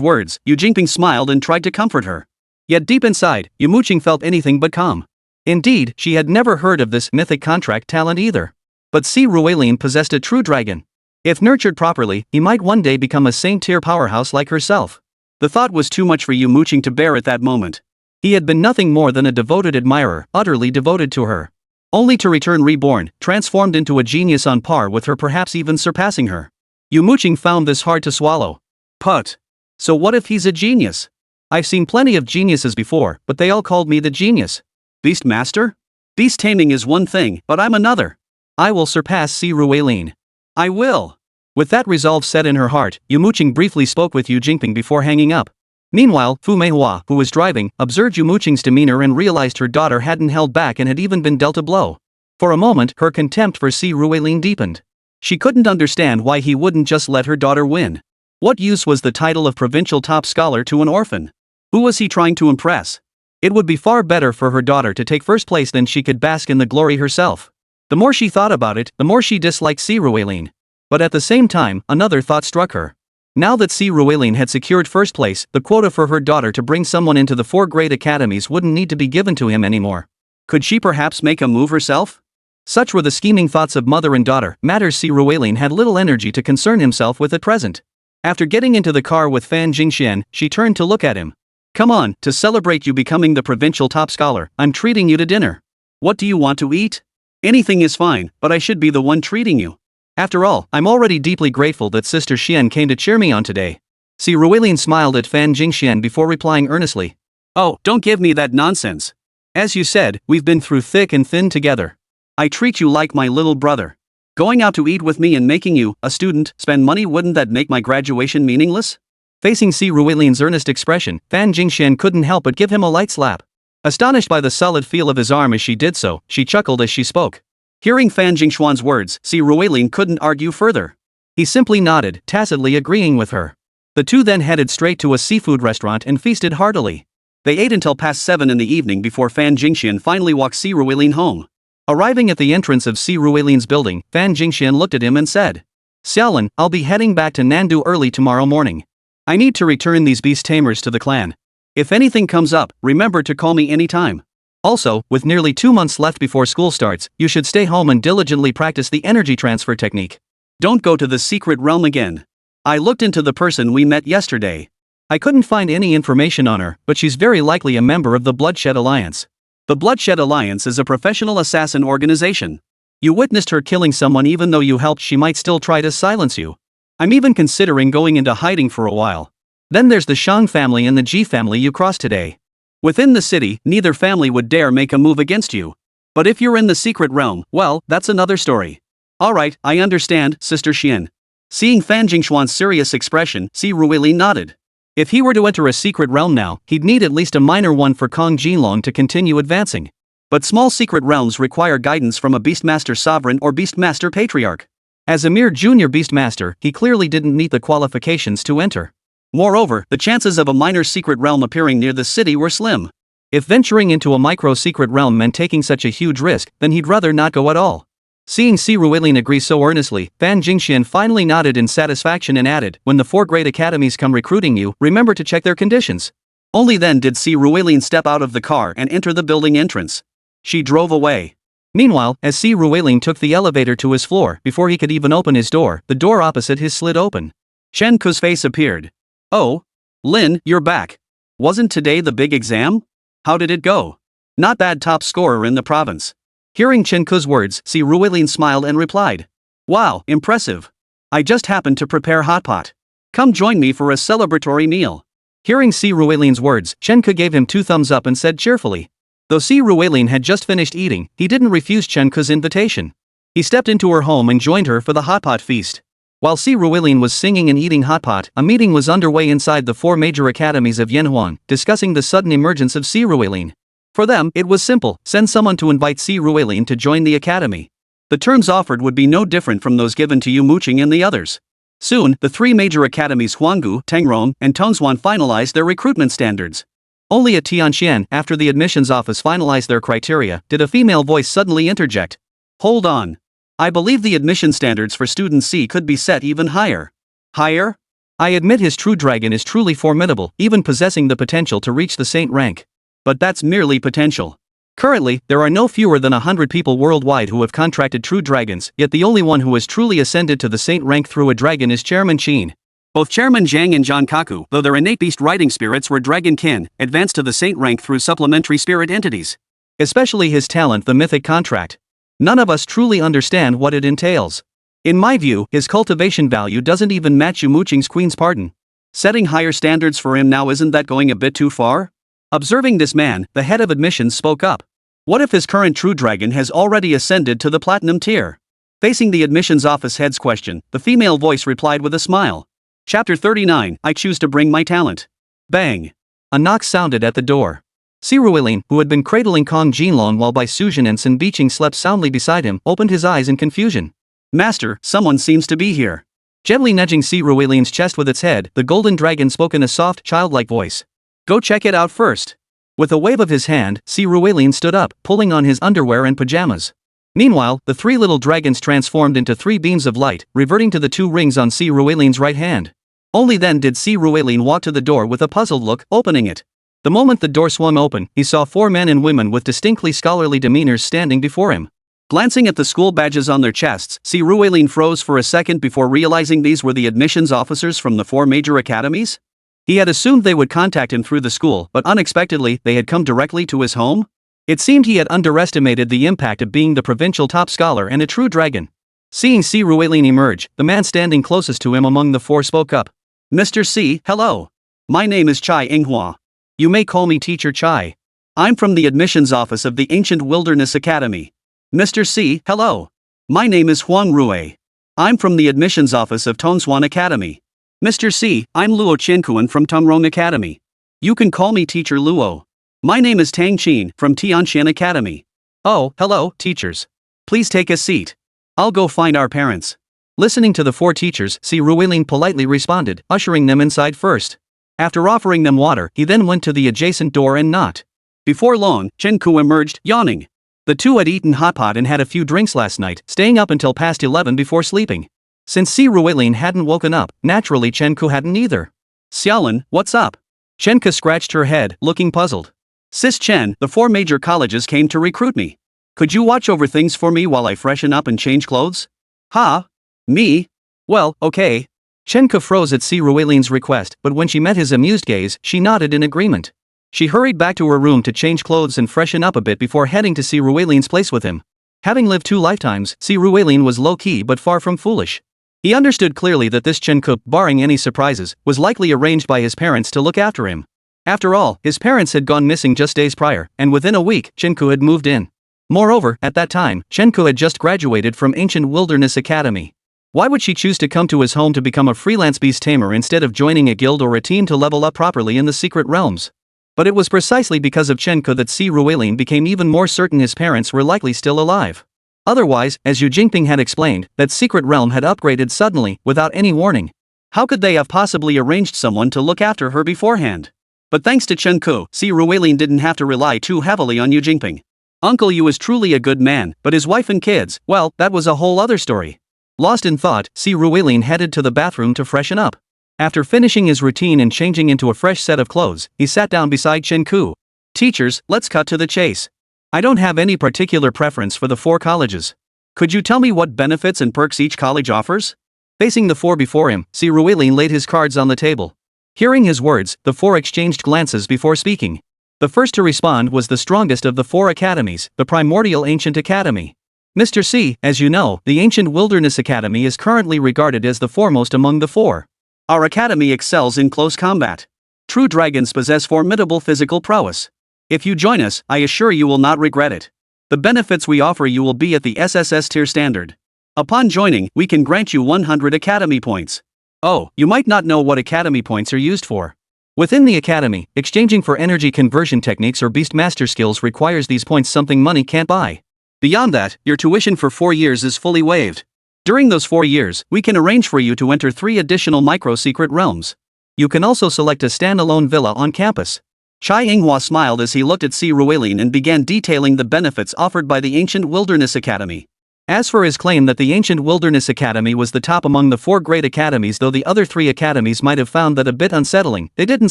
words, Yu Jingping smiled and tried to comfort her. Yet deep inside, Yumo Qing felt anything but calm. Indeed, she had never heard of this mythic contract talent either. But Si Ruelin possessed a true dragon. If nurtured properly, he might one day become a same-tier powerhouse like herself. The thought was too much for Yumo Qing to bear at that moment. He had been nothing more than a devoted admirer, utterly devoted to her. Only to return reborn, transformed into a genius on par with her, perhaps even surpassing her. Yumo Qing found this hard to swallow. Put. So what if he's a genius? I've seen plenty of geniuses before, but they all called me the genius. Beast Master? Beast taming is one thing, but I'm another. I will surpass Si Ruelin. I will. With that resolve set in her heart, Yumo Qing briefly spoke with Yu Jingping before hanging up. Meanwhile, Fu Meihua, who was driving, observed Yumo Qing's demeanor and realized her daughter hadn't held back and had even been dealt a blow. For a moment, her contempt for Si Ruelin deepened. She couldn't understand why he wouldn't just let her daughter win. What use was the title of provincial top scholar to an orphan? Who was he trying to impress? It would be far better for her daughter to take first place than she could bask in the glory herself. The more she thought about it, the more she disliked Si Ruelin. But at the same time, another thought struck her. Now that Si Ruelin had secured first place, the quota for her daughter to bring someone into the 4 great academies wouldn't need to be given to him anymore. Could she perhaps make a move herself? Such were the scheming thoughts of mother and daughter, matters Si Ruelin had little energy to concern himself with at present. After getting into the car with Fan Jingxian, she turned to look at him. Come on, to celebrate you becoming the provincial top scholar, I'm treating you to dinner. What do you want to eat? Anything is fine, but I should be the one treating you. After all, I'm already deeply grateful that Sister Xian came to cheer me on today. Si Ruelin smiled at Fan Jingxian before replying earnestly. Oh, don't give me that nonsense. As you said, we've been through thick and thin together. I treat you like my little brother. Going out to eat with me and making you, a student, spend money, wouldn't that make my graduation meaningless? Facing Si Ruelin's earnest expression, Fan Jingxian couldn't help but give him a light slap. Astonished by the solid feel of his arm as she did so, she chuckled as she spoke. Hearing Fan Jingxian's words, Si Ruelin couldn't argue further. He simply nodded, tacitly agreeing with her. The two then headed straight to a seafood restaurant and feasted heartily. They ate until past 7 in the evening before Fan Jingxian finally walked Si Ruelin home. Arriving at the entrance of Si Ruelin's building, Fan Jingxian looked at him and said, Xiaolin, I'll be heading back to Nandu early tomorrow morning. I need to return these beast tamers to the clan. If anything comes up, remember to call me anytime. Also, with nearly 2 months left before school starts, you should stay home and diligently practice the energy transfer technique. Don't go to the secret realm again. I looked into the person we met yesterday. I couldn't find any information on her, but she's very likely a member of the Bloodshed Alliance. The Bloodshed Alliance is a professional assassin organization. You witnessed her killing someone. Even though you helped, she might still try to silence you. I'm even considering going into hiding for a while. Then there's the Shang family and the Ji family you crossed today. Within the city, neither family would dare make a move against you. But if you're in the secret realm, well, that's another story. Alright, I understand, Sister Xian. Seeing Fan Jingxian's serious expression, Si Ruelin nodded. If he were to enter a secret realm now, he'd need at least a minor one for Jin Long to continue advancing. But small secret realms require guidance from a Beastmaster Sovereign or Beastmaster Patriarch. As a mere junior Beastmaster, he clearly didn't meet the qualifications to enter. Moreover, the chances of a minor secret realm appearing near the city were slim. If venturing into a micro-secret realm meant taking such a huge risk, then he'd rather not go at all. Seeing Si Ruelin agree so earnestly, Fan Jingxian finally nodded in satisfaction and added, when the 4 great academies come recruiting you, remember to check their conditions. Only then did Si Ruilin step out of the car and enter the building entrance. She drove away. Meanwhile, as Si Ruilin took the elevator to his floor, before he could even open his door, the door opposite his slid open. Chen Ku's face appeared. Oh. Lin, you're back. Wasn't today the big exam? How did it go? Not bad, top scorer in the province. Hearing Chen Ku's words, Si Ruilin smiled and replied. Wow, impressive. I just happened to prepare hot pot. Come join me for a celebratory meal. Hearing Si Ruilin's words, Chen Ku gave him 2 thumbs up and said cheerfully. Though Si Ruilin had just finished eating, he didn't refuse Chen Ku's invitation. He stepped into her home and joined her for the hot pot feast. While Si Ruilin was singing and eating hot pot, a meeting was underway inside the 4 major academies of Yanhuan, discussing the sudden emergence of Si Ruilin. For them, it was simple: send someone to invite Si Ruilin to join the academy. The terms offered would be no different from those given to Yumo Qing and the others. Soon, the 3 major academies Huanggu, Tengrong, and Tongzuan finalized their recruitment standards. Only at Tianxian, after the admissions office finalized their criteria, did a female voice suddenly interject. Hold on. I believe the admission standards for student C could be set even higher. Higher? I admit his true dragon is truly formidable, even possessing the potential to reach the saint rank. But that's merely potential. Currently, there are no fewer than 100 people worldwide who have contracted true dragons, yet the only one who has truly ascended to the saint rank through a dragon is Chairman Qin. Both Chairman Zhang and Jankaku, though their innate beast riding spirits were dragon kin, advanced to the saint rank through supplementary spirit entities. Especially his talent, the Mythic Contract. None of us truly understand what it entails. In my view, his cultivation value doesn't even match Yumo Qing's Queen's Pardon. Setting higher standards for him now, isn't that going a bit too far? Observing this man, the head of admissions spoke up. What if his current true dragon has already ascended to the platinum tier? Facing the admissions office head's question, the female voice replied with a smile. Chapter 39, I choose to bring my talent. Bang! A knock sounded at the door. Si Ruilin, who had been cradling Kong Jin Long while Bai Suzhen and Sun Biqing slept soundly beside him, opened his eyes in confusion. Master, someone seems to be here. Gently nudging Si Ruilin's chest with its head, the golden dragon spoke in a soft, childlike voice. Go check it out first. With a wave of his hand, Si Ruilin stood up, pulling on his underwear and pajamas. Meanwhile, the 3 little dragons transformed into 3 beams of light, reverting to the 2 rings on Si Ruilin's right hand. Only then did Si Ruilin walk to the door with a puzzled look, opening it. The moment the door swung open, he saw 4 men and women with distinctly scholarly demeanors standing before him. Glancing at the school badges on their chests, Si Ruilin froze for a second before realizing these were the admissions officers from the 4 major academies. He had assumed they would contact him through the school, but unexpectedly, they had come directly to his home? It seemed he had underestimated the impact of being the provincial top scholar and a true dragon. Seeing Si Ruilin emerge, the man standing closest to him among the 4 spoke up. Mr. Si, hello. My name is Chai Inghua. You may call me Teacher Chai. I'm from the admissions office of the Ancient Wilderness Academy. Mr. Si, hello. My name is Huang Rui. I'm from the admissions office of Tongzuan Academy. Mr. Si, I'm Luo Qiankuan from Tengrong Academy. You can call me Teacher Luo. My name is Tang Qin from Tianxian Academy. Oh, hello, teachers. Please take a seat. I'll go find our parents. Listening to the 4 teachers, Si Ruilin politely responded, ushering them inside first. After offering them water, he then went to the adjacent door and knocked. Before long, Chen Ku emerged, yawning. The 2 had eaten hot pot and had a few drinks last night, staying up until past 11 before sleeping. Since Si Ruilin hadn't woken up, naturally Chen Ku hadn't either. Xiaolin, what's up? Chen Ku scratched her head, looking puzzled. Sis Chen, the 4 major colleges came to recruit me. Could you watch over things for me while I freshen up and change clothes? Ha? Me? Well, okay. Chen Ku froze at Si Ruilin's request, but when she met his amused gaze, she nodded in agreement. She hurried back to her room to change clothes and freshen up a bit before heading to Si Ruilin's place with him. Having lived 2 lifetimes, Si Ruilin was low-key but far from foolish. He understood clearly that this Chen Ku, barring any surprises, was likely arranged by his parents to look after him. After all, his parents had gone missing just days prior, and within a week, Chen Ku had moved in. Moreover, at that time, Chen Ku had just graduated from Ancient Wilderness Academy. Why would she choose to come to his home to become a freelance beast tamer instead of joining a guild or a team to level up properly in the secret realms? But it was precisely because of Chen Ku that Si Ruilin became even more certain his parents were likely still alive. Otherwise, as Yu Jingping had explained, that secret realm had upgraded suddenly, without any warning. How could they have possibly arranged someone to look after her beforehand? But thanks to Chen Ku, Si Ruilin didn't have to rely too heavily on Yu Jingping. Uncle Yu is truly a good man, but his wife and kids, well, that was a whole other story. Lost in thought, Si Ruilin headed to the bathroom to freshen up. After finishing his routine and changing into a fresh set of clothes, he sat down beside Chen Ku. Teachers, let's cut to the chase. I don't have any particular preference for the 4 colleges. Could you tell me what benefits and perks each college offers? Facing the 4 before him, Si Ruilin laid his cards on the table. Hearing his words, the 4 exchanged glances before speaking. The first to respond was the strongest of the 4 academies, the Primordial Ancient Academy. Mr. C, as you know, the Ancient Wilderness Academy is currently regarded as the foremost among the 4. Our academy excels in close combat. True dragons possess formidable physical prowess. If you join us, I assure you will not regret it. The benefits we offer you will be at the SSS tier standard. Upon joining, we can grant you 100 academy points. Oh, you might not know what academy points are used for. Within the academy, exchanging for energy conversion techniques or beast master skills requires these points, something money can't buy. Beyond that, your tuition for 4 years is fully waived. During those 4 years, we can arrange for you to enter 3 additional micro-secret realms. You can also select a standalone villa on campus. Chai Yinghua smiled as he looked at Si Ruilin and began detailing the benefits offered by the Ancient Wilderness Academy. As for his claim that the Ancient Wilderness Academy was the top among the 4 great academies, though the other 3 academies might have found that a bit unsettling, they didn't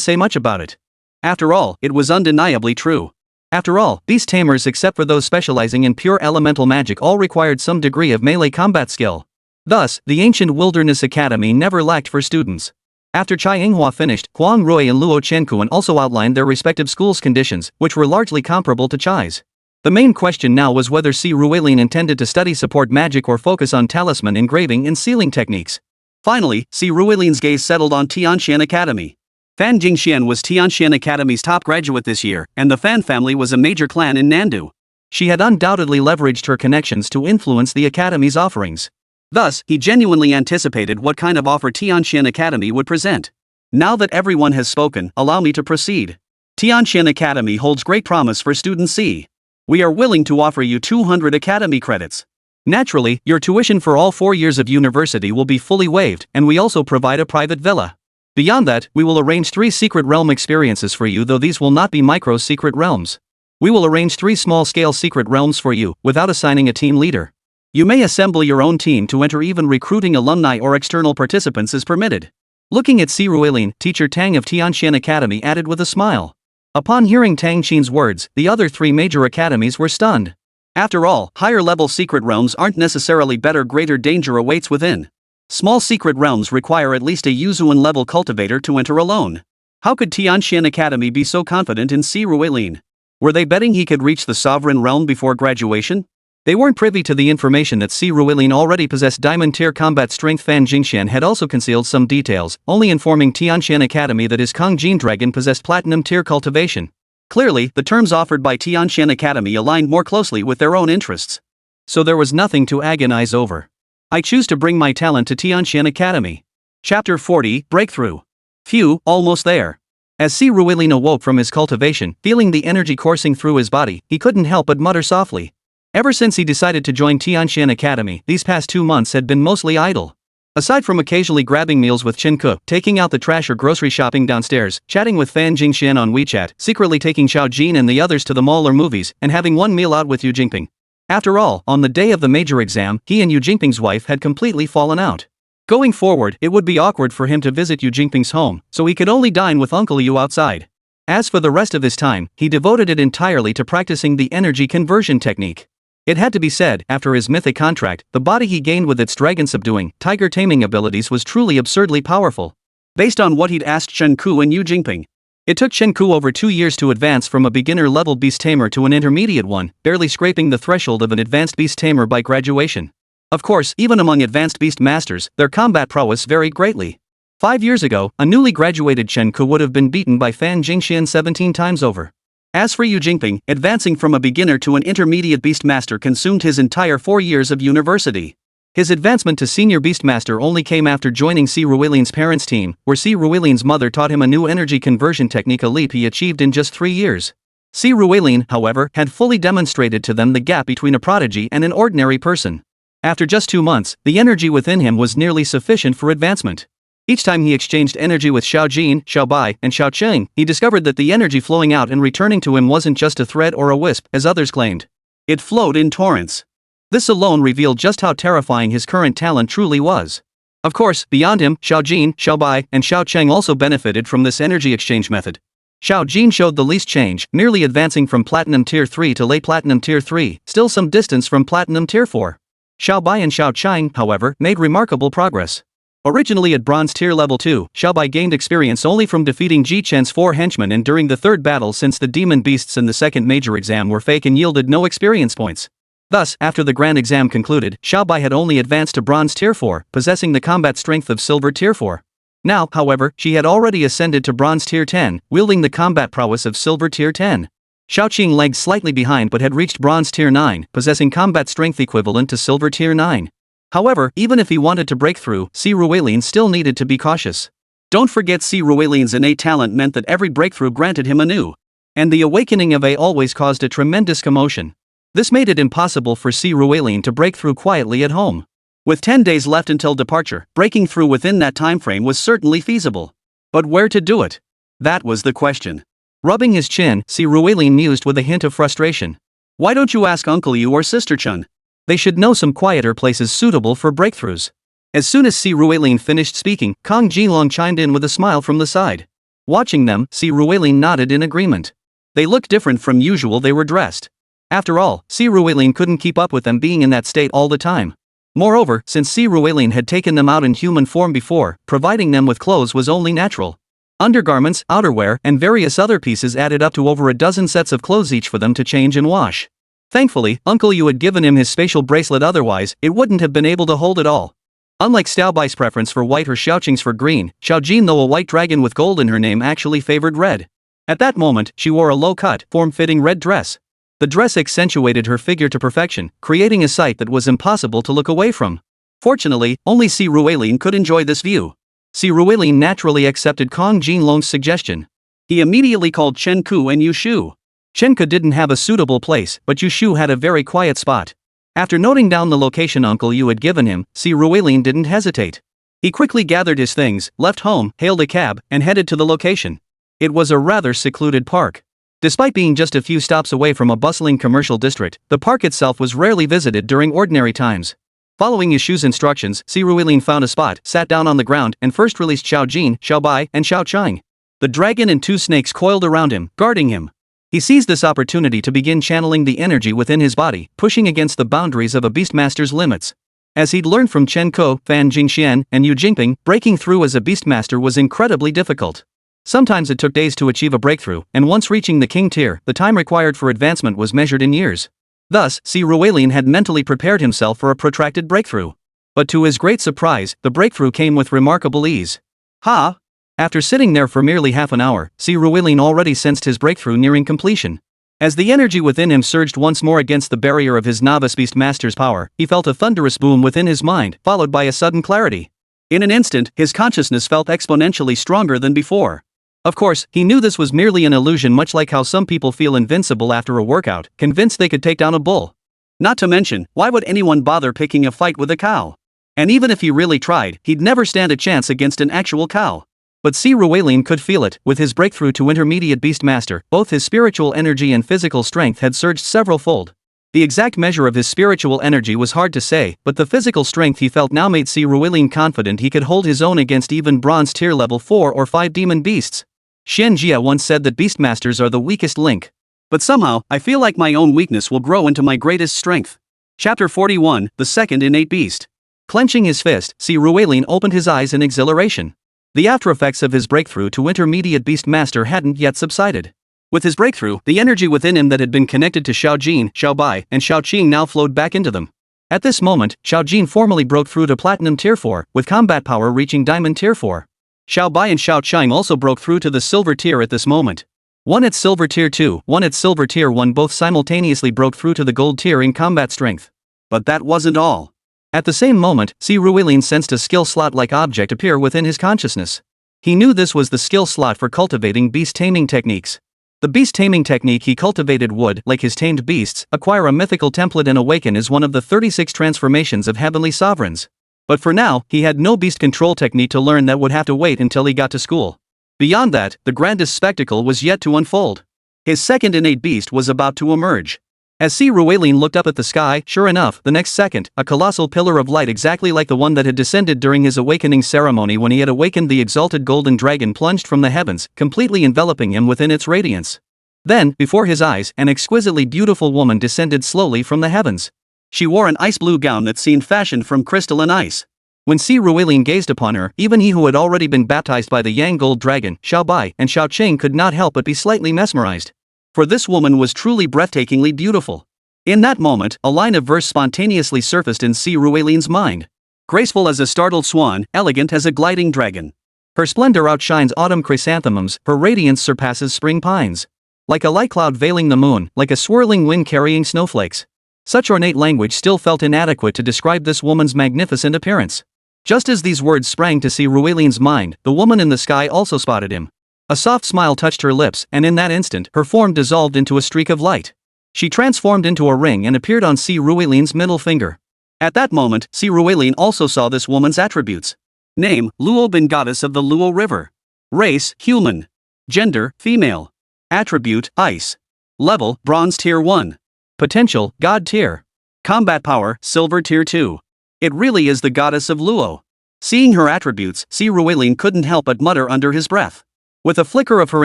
say much about it. After all, it was undeniably true. After all, these tamers, except for those specializing in pure elemental magic, all required some degree of melee combat skill. Thus, the Ancient Wilderness Academy never lacked for students. After Chai Yinghua finished, Huang Rui and Luo Chenkuan also outlined their respective schools' conditions, which were largely comparable to Chai's. The main question now was whether Si Ruilin intended to study support magic or focus on talisman engraving and sealing techniques. Finally, Si Ruilin's gaze settled on Tianxian Academy. Fan Jingxian was Tianxian Academy's top graduate this year, and the Fan family was a major clan in Nandu. She had undoubtedly leveraged her connections to influence the academy's offerings. Thus, he genuinely anticipated what kind of offer Tianxian Academy would present. Now that everyone has spoken, allow me to proceed. Tianxian Academy holds great promise for student C. We are willing to offer you 200 academy credits. Naturally, your tuition for all 4 years of university will be fully waived, and we also provide a private villa. Beyond that, we will arrange 3 secret realm experiences for you, though these will not be micro-secret realms. We will arrange 3 small-scale secret realms for you, without assigning a team leader. You may assemble your own team to enter, even recruiting alumni or external participants is permitted. Looking at Si Ruilin, teacher Tang of Tianxian Academy added with a smile. Upon hearing Tang Qin's words, the other 3 major academies were stunned. After all, higher-level secret realms aren't necessarily better, greater danger awaits within. Small secret realms require at least a Yuzuan-level cultivator to enter alone. How could Tianxian Academy be so confident in Si Ruilin? Were they betting he could reach the sovereign realm before graduation? They weren't privy to the information that Si Ruilin already possessed diamond-tier combat strength. Fan Jingxian had also concealed some details, only informing Tianxian Academy that his Kong Jin Dragon possessed platinum-tier cultivation. Clearly, the terms offered by Tianxian Academy aligned more closely with their own interests. So there was nothing to agonize over. I choose to bring my talent to Tianxian Academy. Chapter 40, Breakthrough. Phew, almost there. As Si Ruilin awoke from his cultivation, feeling the energy coursing through his body, he couldn't help but mutter softly. Ever since he decided to join Tianxian Academy, these past 2 months had been mostly idle. Aside from occasionally grabbing meals with Chen Ke, taking out the trash or grocery shopping downstairs, chatting with Fan Jingxian on WeChat, secretly taking Xiao Jin and the others to the mall or movies, and having one meal out with Yu Jingping. After all, on the day of the major exam, he and Yu Jingping's wife had completely fallen out. Going forward, it would be awkward for him to visit Yu Jingping's home, so he could only dine with Uncle Yu outside. As for the rest of his time, he devoted it entirely to practicing the energy conversion technique. It had to be said, after his mythic contract, the body he gained with its dragon-subduing, tiger-taming abilities was truly absurdly powerful. Based on what he'd asked Chen Ku and Yu Jingping, it took Chen Ku over 2 years to advance from a beginner-level beast tamer to an intermediate one, barely scraping the threshold of an advanced beast tamer by graduation. Of course, even among advanced beast masters, their combat prowess varied greatly. 5 years ago, a newly graduated Chen Ku would have been beaten by Fan Jingxian 17 times over. As for Yu Jingping, advancing from a beginner to an intermediate beastmaster consumed his entire 4 years of university. His advancement to senior beastmaster only came after joining Si Ruilin's parents' team, where Si Ruilin's mother taught him a new energy conversion technique, a leap he achieved in just 3 years. Si Ruilin, however, had fully demonstrated to them the gap between a prodigy and an ordinary person. After just 2 months, the energy within him was nearly sufficient for advancement. Each time he exchanged energy with Xiao Jin, Xiao Bai, and Xiao Qing, he discovered that the energy flowing out and returning to him wasn't just a thread or a wisp, as others claimed. It flowed in torrents. This alone revealed just how terrifying his current talent truly was. Of course, beyond him, Xiao Jin, Xiao Bai, and Xiao Cheng also benefited from this energy exchange method. Xiao Jin showed the least change, nearly advancing from Platinum Tier 3 to late Platinum Tier 3, still some distance from Platinum Tier 4. Xiao Bai and Xiao Cheng, however, made remarkable progress. Originally at Bronze Tier Level 2, Xiao Bai gained experience only from defeating Ji Chen's 4 henchmen and during the third battle since the demon beasts in the second major exam were fake and yielded no experience points. Thus, after the grand exam concluded, Xiao Bai had only advanced to Bronze Tier 4, possessing the combat strength of Silver Tier 4. Now, however, she had already ascended to Bronze Tier 10, wielding the combat prowess of Silver Tier 10. Xiao Qing lagged slightly behind but had reached Bronze Tier 9, possessing combat strength equivalent to Silver Tier 9. However, even if he wanted to break through, Si Ruelin still needed to be cautious. Don't forget Si Ruelin's innate talent meant that every breakthrough granted him a new. And the awakening of A always caused a tremendous commotion. This made it impossible for Si Ruelin to break through quietly at home. With 10 days left until departure, breaking through within that time frame was certainly feasible. But where to do it? That was the question. Rubbing his chin, Si Ruelin mused with a hint of frustration. Why don't you ask Uncle Yu or Sister Chun? They should know some quieter places suitable for breakthroughs. As soon as Si Ruelin finished speaking, Kong Jin Long chimed in with a smile from the side. Watching them, Si Ruelin nodded in agreement. They looked different from usual they were dressed. After all, Si Ruelin couldn't keep up with them being in that state all the time. Moreover, since Si Ruelin had taken them out in human form before, providing them with clothes was only natural. Undergarments, outerwear, and various other pieces added up to over a dozen sets of clothes each for them to change and wash. Thankfully, Uncle Yu had given him his spatial bracelet, otherwise, it wouldn't have been able to hold it all. Unlike Xiao Bai's preference for white or Xiao Qing's for green, Xiao Jin, though a white dragon with gold in her name, actually favored red. At that moment, she wore a low-cut, form-fitting red dress. The dress accentuated her figure to perfection, creating a sight that was impossible to look away from. Fortunately, only Si Ruelin could enjoy this view. Si Ruelin naturally accepted Kong Jin Long's suggestion. He immediately called Chen Ku and Yu Shu. Chen Ku didn't have a suitable place, but Yu Shu had a very quiet spot. After noting down the location Uncle Yu had given him, Si Ruelin didn't hesitate. He quickly gathered his things, left home, hailed a cab, and headed to the location. It was a rather secluded park. Despite being just a few stops away from a bustling commercial district, the park itself was rarely visited during ordinary times. Following Yushu's instructions, Si Ruelin found a spot, sat down on the ground, and first released Xiao Jin, Xiao Bai, and Xiao Cheng. The dragon and 2 snakes coiled around him, guarding him. He seized this opportunity to begin channeling the energy within his body, pushing against the boundaries of a Beastmaster's limits. As he'd learned from Chen Ko, Fan Jingxian, and Yu Jingping, breaking through as a Beastmaster was incredibly difficult. Sometimes it took days to achieve a breakthrough, and once reaching the king tier, the time required for advancement was measured in years. Thus, Si Ruelin had mentally prepared himself for a protracted breakthrough. But to his great surprise, the breakthrough came with remarkable ease. Ha! After sitting there for merely half an hour, Si Ruelin already sensed his breakthrough nearing completion. As the energy within him surged once more against the barrier of his novice Beastmaster's power, he felt a thunderous boom within his mind, followed by a sudden clarity. In an instant, his consciousness felt exponentially stronger than before. Of course, he knew this was merely an illusion, much like how some people feel invincible after a workout, convinced they could take down a bull. Not to mention, why would anyone bother picking a fight with a cow? And even if he really tried, he'd never stand a chance against an actual cow. But Si Ruelin could feel it. With his breakthrough to intermediate Beastmaster, both his spiritual energy and physical strength had surged several-fold. The exact measure of his spiritual energy was hard to say, but the physical strength he felt now made Si Ruelin confident he could hold his own against even Bronze Tier Level 4 or 5 demon beasts. Xian Jia once said that Beastmasters are the weakest link. But somehow, I feel like my own weakness will grow into my greatest strength. Chapter 41, The Second Innate Beast. Clenching his fist, Si Ruelin opened his eyes in exhilaration. The aftereffects of his breakthrough to intermediate Beastmaster hadn't yet subsided. With his breakthrough, the energy within him that had been connected to Xiao Jin, Xiao Bai, and Xiao Qing now flowed back into them. At this moment, Xiao Jin formally broke through to Platinum Tier 4, with combat power reaching Diamond Tier 4. Xiao Bai and Xiao Cheng also broke through to the Silver Tier at this moment. One at Silver Tier 2, one at Silver Tier 1 both simultaneously broke through to the Gold Tier in combat strength. But that wasn't all. At the same moment, Si Ruelin sensed a skill slot-like object appear within his consciousness. He knew this was the skill slot for cultivating beast taming techniques. The beast taming technique he cultivated would, like his tamed beasts, acquire a mythical template and awaken as one of the 36 transformations of heavenly sovereigns. But for now, he had no beast control technique to learn that would have to wait until he got to school. Beyond that, the grandest spectacle was yet to unfold. His second innate beast was about to emerge. As Si Ruelin looked up at the sky, sure enough, the next second, a colossal pillar of light exactly like the one that had descended during his awakening ceremony when he had awakened the exalted golden dragon plunged from the heavens, completely enveloping him within its radiance. Then, before his eyes, an exquisitely beautiful woman descended slowly from the heavens. She wore an ice blue gown that seemed fashioned from crystalline ice. When Si Ruelin gazed upon her, even he who had already been baptized by the Yang Gold Dragon, Xiao Bai, and Xiao Qing could not help but be slightly mesmerized. For this woman was truly breathtakingly beautiful. In that moment, a line of verse spontaneously surfaced in Si Ruelin's mind. Graceful as a startled swan, elegant as a gliding dragon. Her splendor outshines autumn chrysanthemums, her radiance surpasses spring pines. Like a light cloud veiling the moon, like a swirling wind carrying snowflakes. Such ornate language still felt inadequate to describe this woman's magnificent appearance. Just as these words sprang to Si Ruelin's mind, the woman in the sky also spotted him. A soft smile touched her lips, and in that instant, her form dissolved into a streak of light. She transformed into a ring and appeared on Si Ruelin's middle finger. At that moment, Si Ruelin also saw this woman's attributes. Name, Luo Bin, goddess of the Luo River. Race, human. Gender, female. Attribute, ice. Level, bronze tier 1. Potential, god tier. Combat power, silver tier 2. It really is the goddess of Luo. Seeing her attributes, Si Ruelin couldn't help but mutter under his breath. With a flicker of her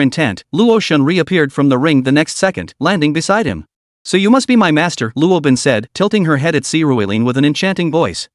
intent, Luo Shun reappeared from the ring the next second, landing beside him. So you must be my master, Luo Bin said, tilting her head at Si Ruelin with an enchanting voice.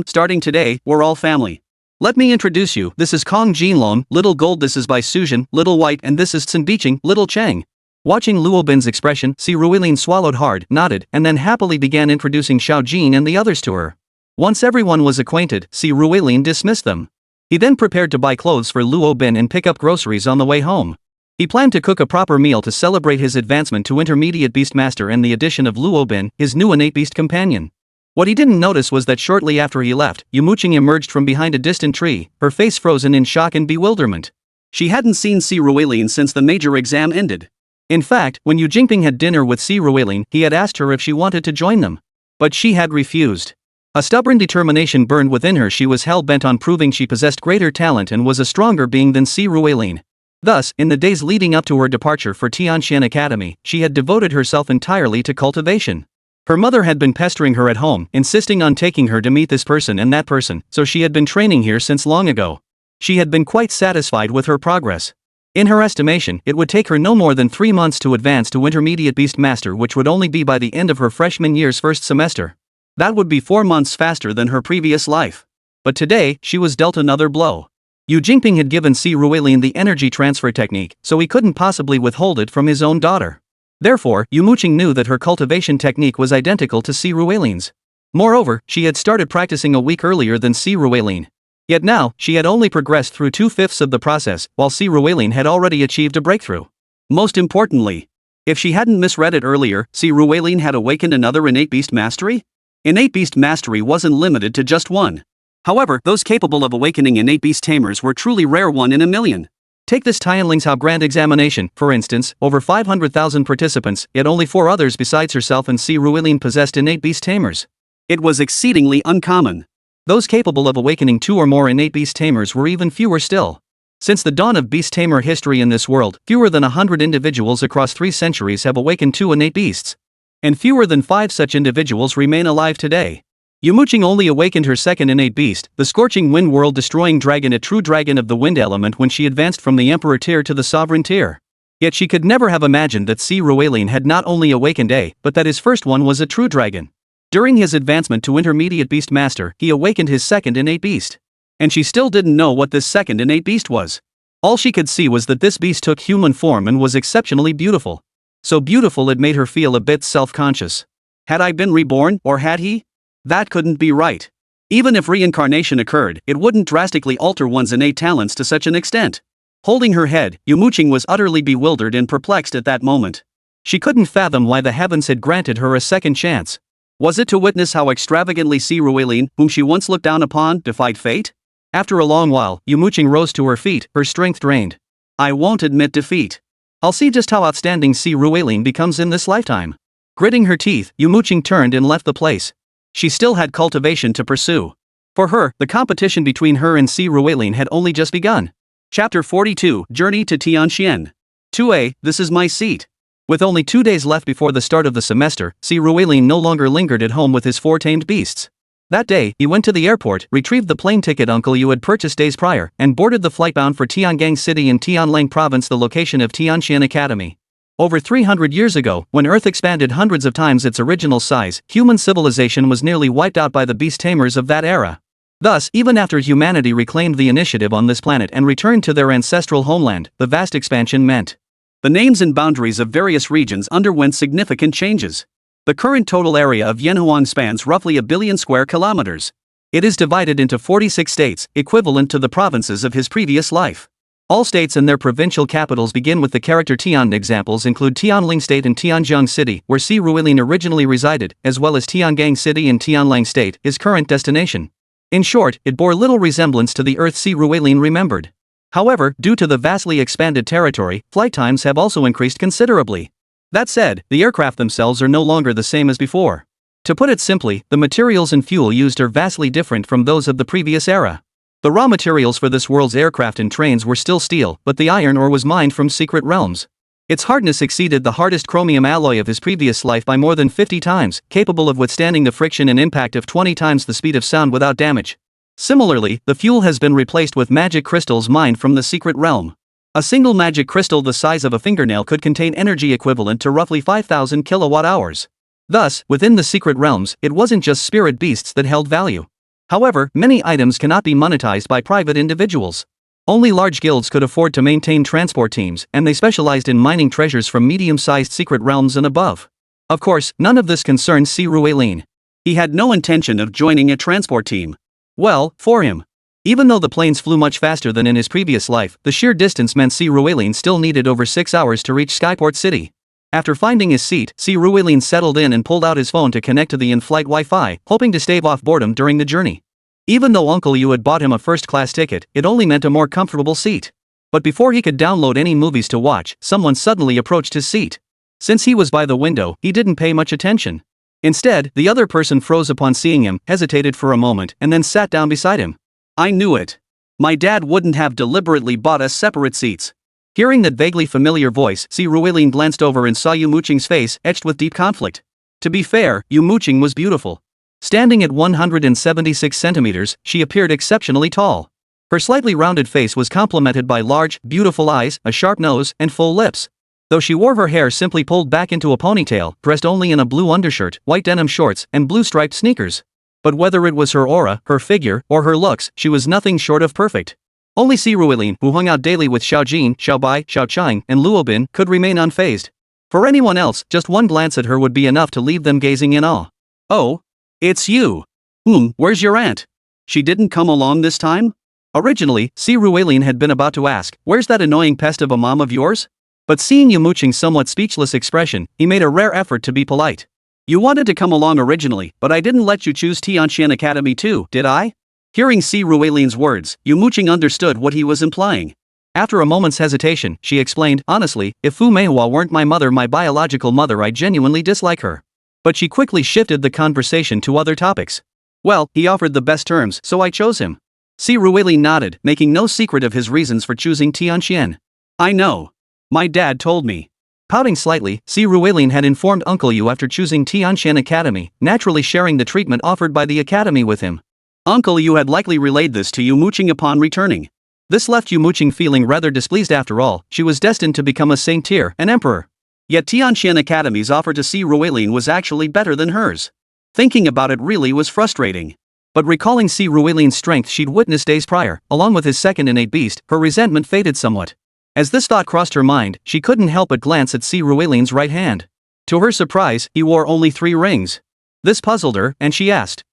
Starting today, we're all family. Let me introduce you, this is Jin Long, Little Gold, this is Bai Sujin, Little White, and this is Tsin Biqing, Little Chang. Watching Luo Bin's expression, Si Ruelin swallowed hard, nodded, and then happily began introducing Xiao Jin and the others to her. Once everyone was acquainted, Si Ruelin dismissed them. He then prepared to buy clothes for Luo Bin and pick up groceries on the way home. He planned to cook a proper meal to celebrate his advancement to Intermediate Beastmaster and the addition of Luo Bin, his new innate beast companion. What he didn't notice was that shortly after he left, Yumo Qing emerged from behind a distant tree, her face frozen in shock and bewilderment. She hadn't seen Si Ruelin since the major exam ended. In fact, when Yu Jingping had dinner with Si Ruelin, he had asked her if she wanted to join them. But she had refused. A stubborn determination burned within her. She was hell-bent on proving she possessed greater talent and was a stronger being than Si Ruelin. Thus, in the days leading up to her departure for Tianxian Academy, she had devoted herself entirely to cultivation. Her mother had been pestering her at home, insisting on taking her to meet this person and that person, so she had been training here since long ago. She had been quite satisfied with her progress. In her estimation, it would take her no more than 3 months to advance to Intermediate Beastmaster, which would only be by the end of her freshman year's first semester. That would be 4 months faster than her previous life. But today, she was dealt another blow. Yu Jingping had given Si Ruelin the energy transfer technique, so he couldn't possibly withhold it from his own daughter. Therefore, Yumo Qing knew that her cultivation technique was identical to Si Ruelin's. Moreover, she had started practicing a week earlier than Si Ruelin. Yet now, she had only progressed through 2/5 of the process, while Si Ruelin had already achieved a breakthrough. Most importantly, if she hadn't misread it earlier, Si Ruelin had awakened another innate beast mastery? Innate beast mastery wasn't limited to just one. However, those capable of awakening innate beast tamers were truly rare, 1 in a million. Take this Tianlingshao Grand Examination, for instance, over 500,000 participants, yet only 4 others besides herself and Si Ruelin possessed innate beast tamers. It was exceedingly uncommon. Those capable of awakening 2 or more innate beast tamers were even fewer still. Since the dawn of beast tamer history in this world, fewer than 100 individuals across 3 centuries have awakened 2 innate beasts. And fewer than 5 such individuals remain alive today. Yumo Qing only awakened her second innate beast, the scorching wind world-destroying dragon, a true dragon of the wind element, when she advanced from the emperor tier to the sovereign tier. Yet she could never have imagined that Si Ruelin had not only awakened but that his first one was a true dragon. During his advancement to Intermediate Beastmaster, he awakened his second innate beast. And she still didn't know what this second innate beast was. All she could see was that this beast took human form and was exceptionally beautiful. So beautiful it made her feel a bit self-conscious. Had I been reborn, or had he? That couldn't be right. Even if reincarnation occurred, it wouldn't drastically alter one's innate talents to such an extent. Holding her head, Yumo Qing was utterly bewildered and perplexed at that moment. She couldn't fathom why the heavens had granted her a second chance. Was it to witness how extravagantly Si Ruelin, whom she once looked down upon, defied fate? After a long while, Yumo Qing rose to her feet, her strength drained. I won't admit defeat. I'll see just how outstanding Si Ruelin becomes in this lifetime. Gritting her teeth, Yumo Qing turned and left the place. She still had cultivation to pursue. For her, the competition between her and Si Ruelin had only just begun. Chapter 42, Journey to Tianxian. 2a, this is my seat. With only 2 days left before the start of the semester, Si Ruilin no longer lingered at home with his 4 tamed beasts. That day, he went to the airport, retrieved the plane ticket Uncle Yu had purchased days prior, and boarded the flight bound for Tiangang City in Tianlang Province, the location of Tianqian Academy. Over 300 years ago, when Earth expanded hundreds of times its original size, human civilization was nearly wiped out by the beast tamers of that era. Thus, even after humanity reclaimed the initiative on this planet and returned to their ancestral homeland, the vast expansion meant the names and boundaries of various regions underwent significant changes. The current total area of Yanhuang spans roughly 1 billion square kilometers. It is divided into 46 states, equivalent to the provinces of his previous life. All states and their provincial capitals begin with the character Tian. Examples include Tianling State and Tianjiang City, where Si Ruilin originally resided, as well as Tiangang City and Tianlang State, his current destination. In short, it bore little resemblance to the Earth Si Ruilin remembered. However, due to the vastly expanded territory, flight times have also increased considerably. That said, the aircraft themselves are no longer the same as before. To put it simply, the materials and fuel used are vastly different from those of the previous era. The raw materials for this world's aircraft and trains were still steel, but the iron ore was mined from secret realms. Its hardness exceeded the hardest chromium alloy of his previous life by more than 50 times, capable of withstanding the friction and impact of 20 times the speed of sound without damage. Similarly, the fuel has been replaced with magic crystals mined from the secret realm. A single magic crystal the size of a fingernail could contain energy equivalent to roughly 5,000 kilowatt-hours. Thus, within the secret realms, it wasn't just spirit beasts that held value. However, many items cannot be monetized by private individuals. Only large guilds could afford to maintain transport teams, and they specialized in mining treasures from medium-sized secret realms and above. Of course, none of this concerned Si Ruilin. He had no intention of joining a transport team. Well, for him. Even though the planes flew much faster than in his previous life, the sheer distance meant Si Ruilin still needed over 6 hours to reach Skyport City. After finding his seat, Si Ruilin settled in and pulled out his phone to connect to the in-flight Wi-Fi, hoping to stave off boredom during the journey. Even though Uncle Yu had bought him a first-class ticket, it only meant a more comfortable seat. But before he could download any movies to watch, someone suddenly approached his seat. Since he was by the window, he didn't pay much attention. Instead, the other person froze upon seeing him, hesitated for a moment, and then sat down beside him. I knew it. My dad wouldn't have deliberately bought us separate seats. Hearing that vaguely familiar voice, Si Ruilin glanced over and saw Yumo Qing's face, etched with deep conflict. To be fair, Yumo Qing was beautiful. Standing at 176 centimeters, she appeared exceptionally tall. Her slightly rounded face was complemented by large, beautiful eyes, a sharp nose, and full lips. Though she wore her hair simply pulled back into a ponytail, dressed only in a blue undershirt, white denim shorts, and blue striped sneakers. But whether it was her aura, her figure, or her looks, she was nothing short of perfect. Only Si Ruilin, who hung out daily with Xiao Jin, Xiao Bai, Xiao Chang, and Luobin, could remain unfazed. For anyone else, just one glance at her would be enough to leave them gazing in awe. Oh, it's you. Where's your aunt? She didn't come along this time? Originally, Si Ruilin had been about to ask, where's that annoying pest of a mom of yours? But seeing Yumo Qing's somewhat speechless expression, he made a rare effort to be polite. You wanted to come along originally, but I didn't let you choose Tianqian Academy too, did I? Hearing Si Ruilin's words, Yumo Qing understood what he was implying. After a moment's hesitation, she explained, honestly, if Fu Manhwa weren't my biological mother, I genuinely dislike her. But she quickly shifted the conversation to other topics. Well, he offered the best terms, so I chose him. Si Ruilin nodded, making no secret of his reasons for choosing Tianqian. I know. My dad told me. Pouting slightly, Si Ruilin had informed Uncle Yu after choosing Tianqian Academy, naturally sharing the treatment offered by the academy with him. Uncle Yu had likely relayed this to Yumo Qing upon returning. This left Yumo Qing feeling rather displeased. After all, she was destined to become a saint tier, an emperor. Yet Tianqian Academy's offer to Si Ruilin was actually better than hers. Thinking about it really was frustrating. But recalling Si Ruilin's strength she'd witnessed days prior, along with his second innate beast, her resentment faded somewhat. As this thought crossed her mind, she couldn't help but glance at Si Ruilin's right hand. To her surprise, he wore only 3 rings. This puzzled her, and she asked,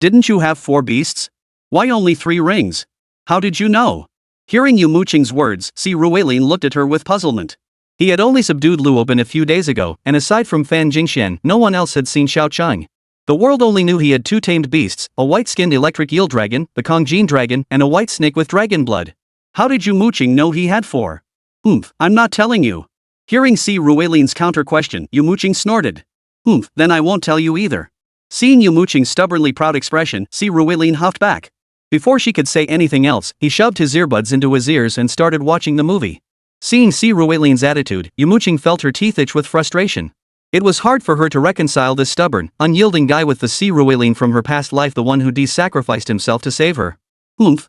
Didn't you have 4 beasts? Why only 3 rings? How did you know? Hearing Yumo Qing's words, Si Ruilin looked at her with puzzlement. He had only subdued Luobin a few days ago, and aside from Fan Jingxian, no one else had seen Xiao Chang. The world only knew he had 2 tamed beasts, a white-skinned electric eel dragon, the Kongjin dragon, and a white snake with dragon blood. How did Yumo Qing know he had 4? I'm not telling you. Hearing Si Ruilin's counter-question, Yumo Qing snorted. Then I won't tell you either. Seeing Yumo Qing's stubbornly proud expression, Si Ruilin huffed back. Before she could say anything else, he shoved his earbuds into his ears and started watching the movie. Seeing Si Ruilin's attitude, Yumo Qing felt her teeth itch with frustration. It was hard for her to reconcile this stubborn, unyielding guy with the Si Ruilin from her past life, the one who de-sacrificed himself to save her.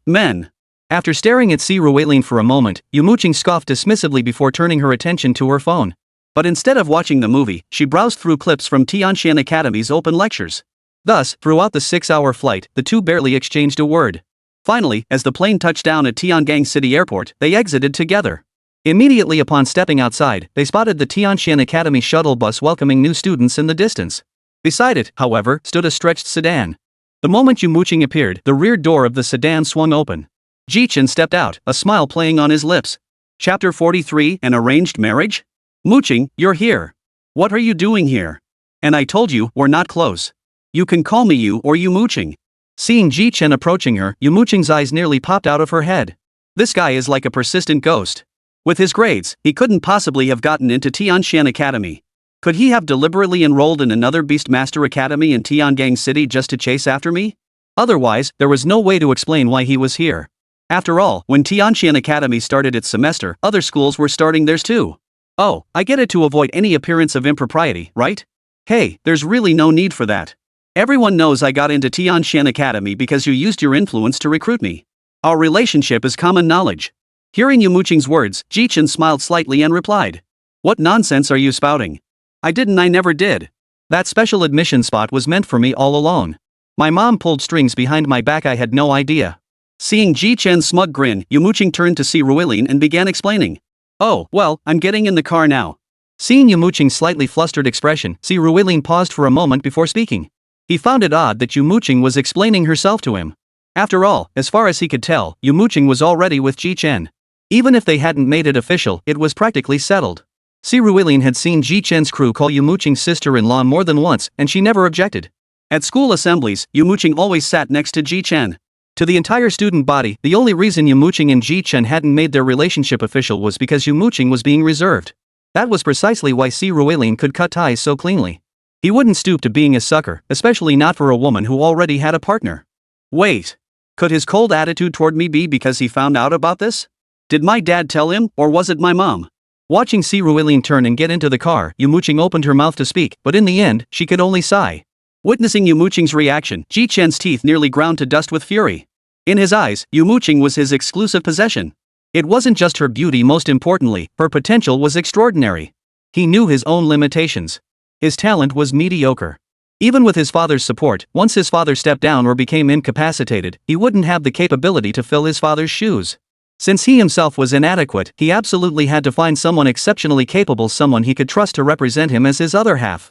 Men. After staring at Si Ruilin for a moment, Yumo Qing scoffed dismissively before turning her attention to her phone. But instead of watching the movie, she browsed through clips from Tianxian Academy's open lectures. Thus, throughout the 6-hour flight, the two barely exchanged a word. Finally, as the plane touched down at Tiangang City Airport, they exited together. Immediately upon stepping outside, they spotted the Tianxian Academy shuttle bus welcoming new students in the distance. Beside it, however, stood a stretched sedan. The moment Yumo Qing appeared, the rear door of the sedan swung open. Ji-chan stepped out, a smile playing on his lips. Chapter 43, An Arranged Marriage? Yumo Qing, you're here. What are you doing here? And I told you, we're not close. You can call me you or Yumo Qing. Seeing Ji-chan approaching her, Yumo Qing's eyes nearly popped out of her head. This guy is like a persistent ghost. With his grades, he couldn't possibly have gotten into Tianxian Academy. Could he have deliberately enrolled in another Beastmaster Academy in Tiangang City just to chase after me? Otherwise, there was no way to explain why he was here. After all, when Tianxian Academy started its semester, other schools were starting theirs too. Oh, I get it, to avoid any appearance of impropriety, right? Hey, there's really no need for that. Everyone knows I got into Tianxian Academy because you used your influence to recruit me. Our relationship is common knowledge. Hearing Yumo Qing's words, Ji-chan smiled slightly and replied. What nonsense are you spouting? I never did. That special admission spot was meant for me all alone. My mom pulled strings behind my back, I had no idea. Seeing Ji-chan's smug grin, Yumo Qing turned to Si Ruilin and began explaining. Oh, well, I'm getting in the car now. Seeing Yumo Qing's slightly flustered expression, Si Ruilin paused for a moment before speaking. He found it odd that Yumo Qing was explaining herself to him. After all, as far as he could tell, Yumo Qing was already with Ji-chan. Even if they hadn't made it official, it was practically settled. Si Ruilin had seen Ji-chan's crew call Yumo Qing's sister-in-law more than once, and she never objected. At school assemblies, Yumo Qing always sat next to Ji-chan. To the entire student body, the only reason Yumo Qing and Ji-chan hadn't made their relationship official was because Yumo Qing was being reserved. That was precisely why Si Ruilin could cut ties so cleanly. He wouldn't stoop to being a sucker, especially not for a woman who already had a partner. Wait. Could his cold attitude toward me be because he found out about this? Did my dad tell him, or was it my mom? Watching Si Ruilin turn and get into the car, Yumo Qing opened her mouth to speak, but in the end, she could only sigh. Witnessing Yumo Qing's reaction, Ji-chan's teeth nearly ground to dust with fury. In his eyes, Yumo Qing was his exclusive possession. It wasn't just her beauty, most importantly, her potential was extraordinary. He knew his own limitations. His talent was mediocre. Even with his father's support, once his father stepped down or became incapacitated, he wouldn't have the capability to fill his father's shoes. Since he himself was inadequate, he absolutely had to find someone exceptionally capable, someone he could trust to represent him as his other half.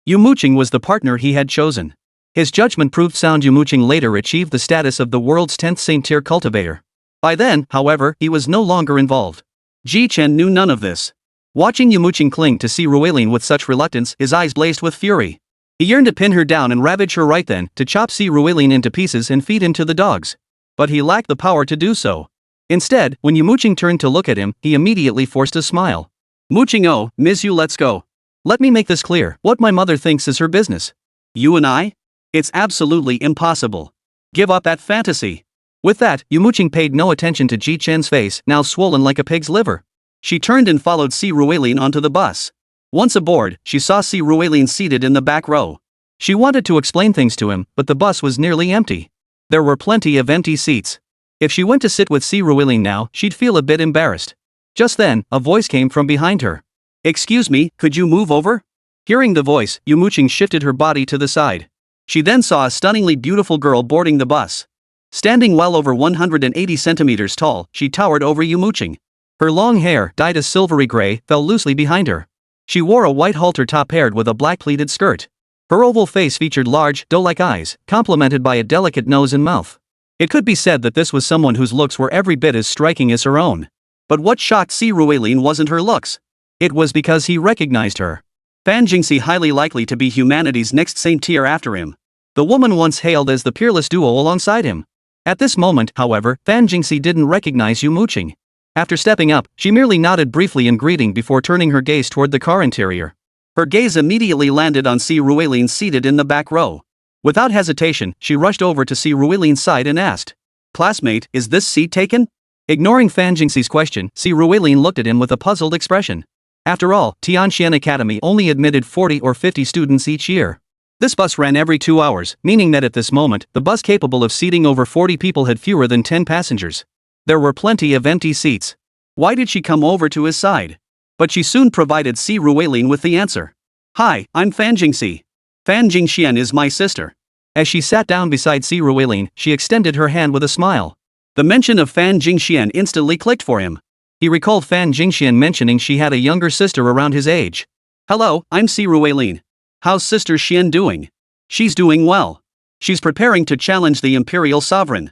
Yumo Qing was the partner he had chosen. His judgment proved sound. Yumo Qing later achieved the status of the world's 10th Saint-tier cultivator. By then, however, he was no longer involved. Ji-chan knew none of this. Watching Yumo Qing cling to Si Ruilin with such reluctance, his eyes blazed with fury. He yearned to pin her down and ravage her right then, to chop Si Ruilin into pieces and feed him to the dogs. But he lacked the power to do so. Instead, when Yumo Qing turned to look at him, he immediately forced a smile. Yumo Qing, oh, miss you, let's go. Let me make this clear, what my mother thinks is her business. You and I? It's absolutely impossible. Give up that fantasy. With that, Yumo Qing paid no attention to Ji-chan's face, now swollen like a pig's liver. She turned and followed Si Ruilin onto the bus. Once aboard, she saw Si Ruilin seated in the back row. She wanted to explain things to him, but the bus was nearly empty. There were plenty of empty seats. If she went to sit with Si Ruilin now, she'd feel a bit embarrassed. Just then, a voice came from behind her. Excuse me, could you move over? Hearing the voice, Yumo Qing shifted her body to the side. She then saw a stunningly beautiful girl boarding the bus. Standing well over 180 centimeters tall, she towered over Yumo Qing. Her long hair, dyed a silvery gray, fell loosely behind her. She wore a white halter top paired with a black pleated skirt. Her oval face featured large, doe-like eyes, complemented by a delicate nose and mouth. It could be said that this was someone whose looks were every bit as striking as her own. But what shocked Si Ruilin wasn't her looks. It was because he recognized her. Fan Jingxi, highly likely to be humanity's next Saint-tier after him. The woman once hailed as the peerless duo alongside him. At this moment, however, Fan Jingxi didn't recognize Yumo Qing. After stepping up, she merely nodded briefly in greeting before turning her gaze toward the car interior. Her gaze immediately landed on Si Ruilin seated in the back row. Without hesitation, she rushed over to Si Ruilin's side and asked, "Classmate, is this seat taken?" Ignoring Fan Jingxi's question, Si Ruilin looked at him with a puzzled expression. After all, Tianxian Academy only admitted 40 or 50 students each year. This bus ran every 2 hours, meaning that at this moment, the bus capable of seating over 40 people had fewer than 10 passengers. There were plenty of empty seats. Why did she come over to his side? But she soon provided Si Ruilin with the answer. Hi, I'm Fan Jingxi. Fan Jingxian is my sister. As she sat down beside Si Ruilin, she extended her hand with a smile. The mention of Fan Jingxian instantly clicked for him. He recalled Fan Jingxian mentioning she had a younger sister around his age. Hello, I'm Si Ruilin. How's Sister Xian doing? She's doing well. She's preparing to challenge the Imperial Sovereign.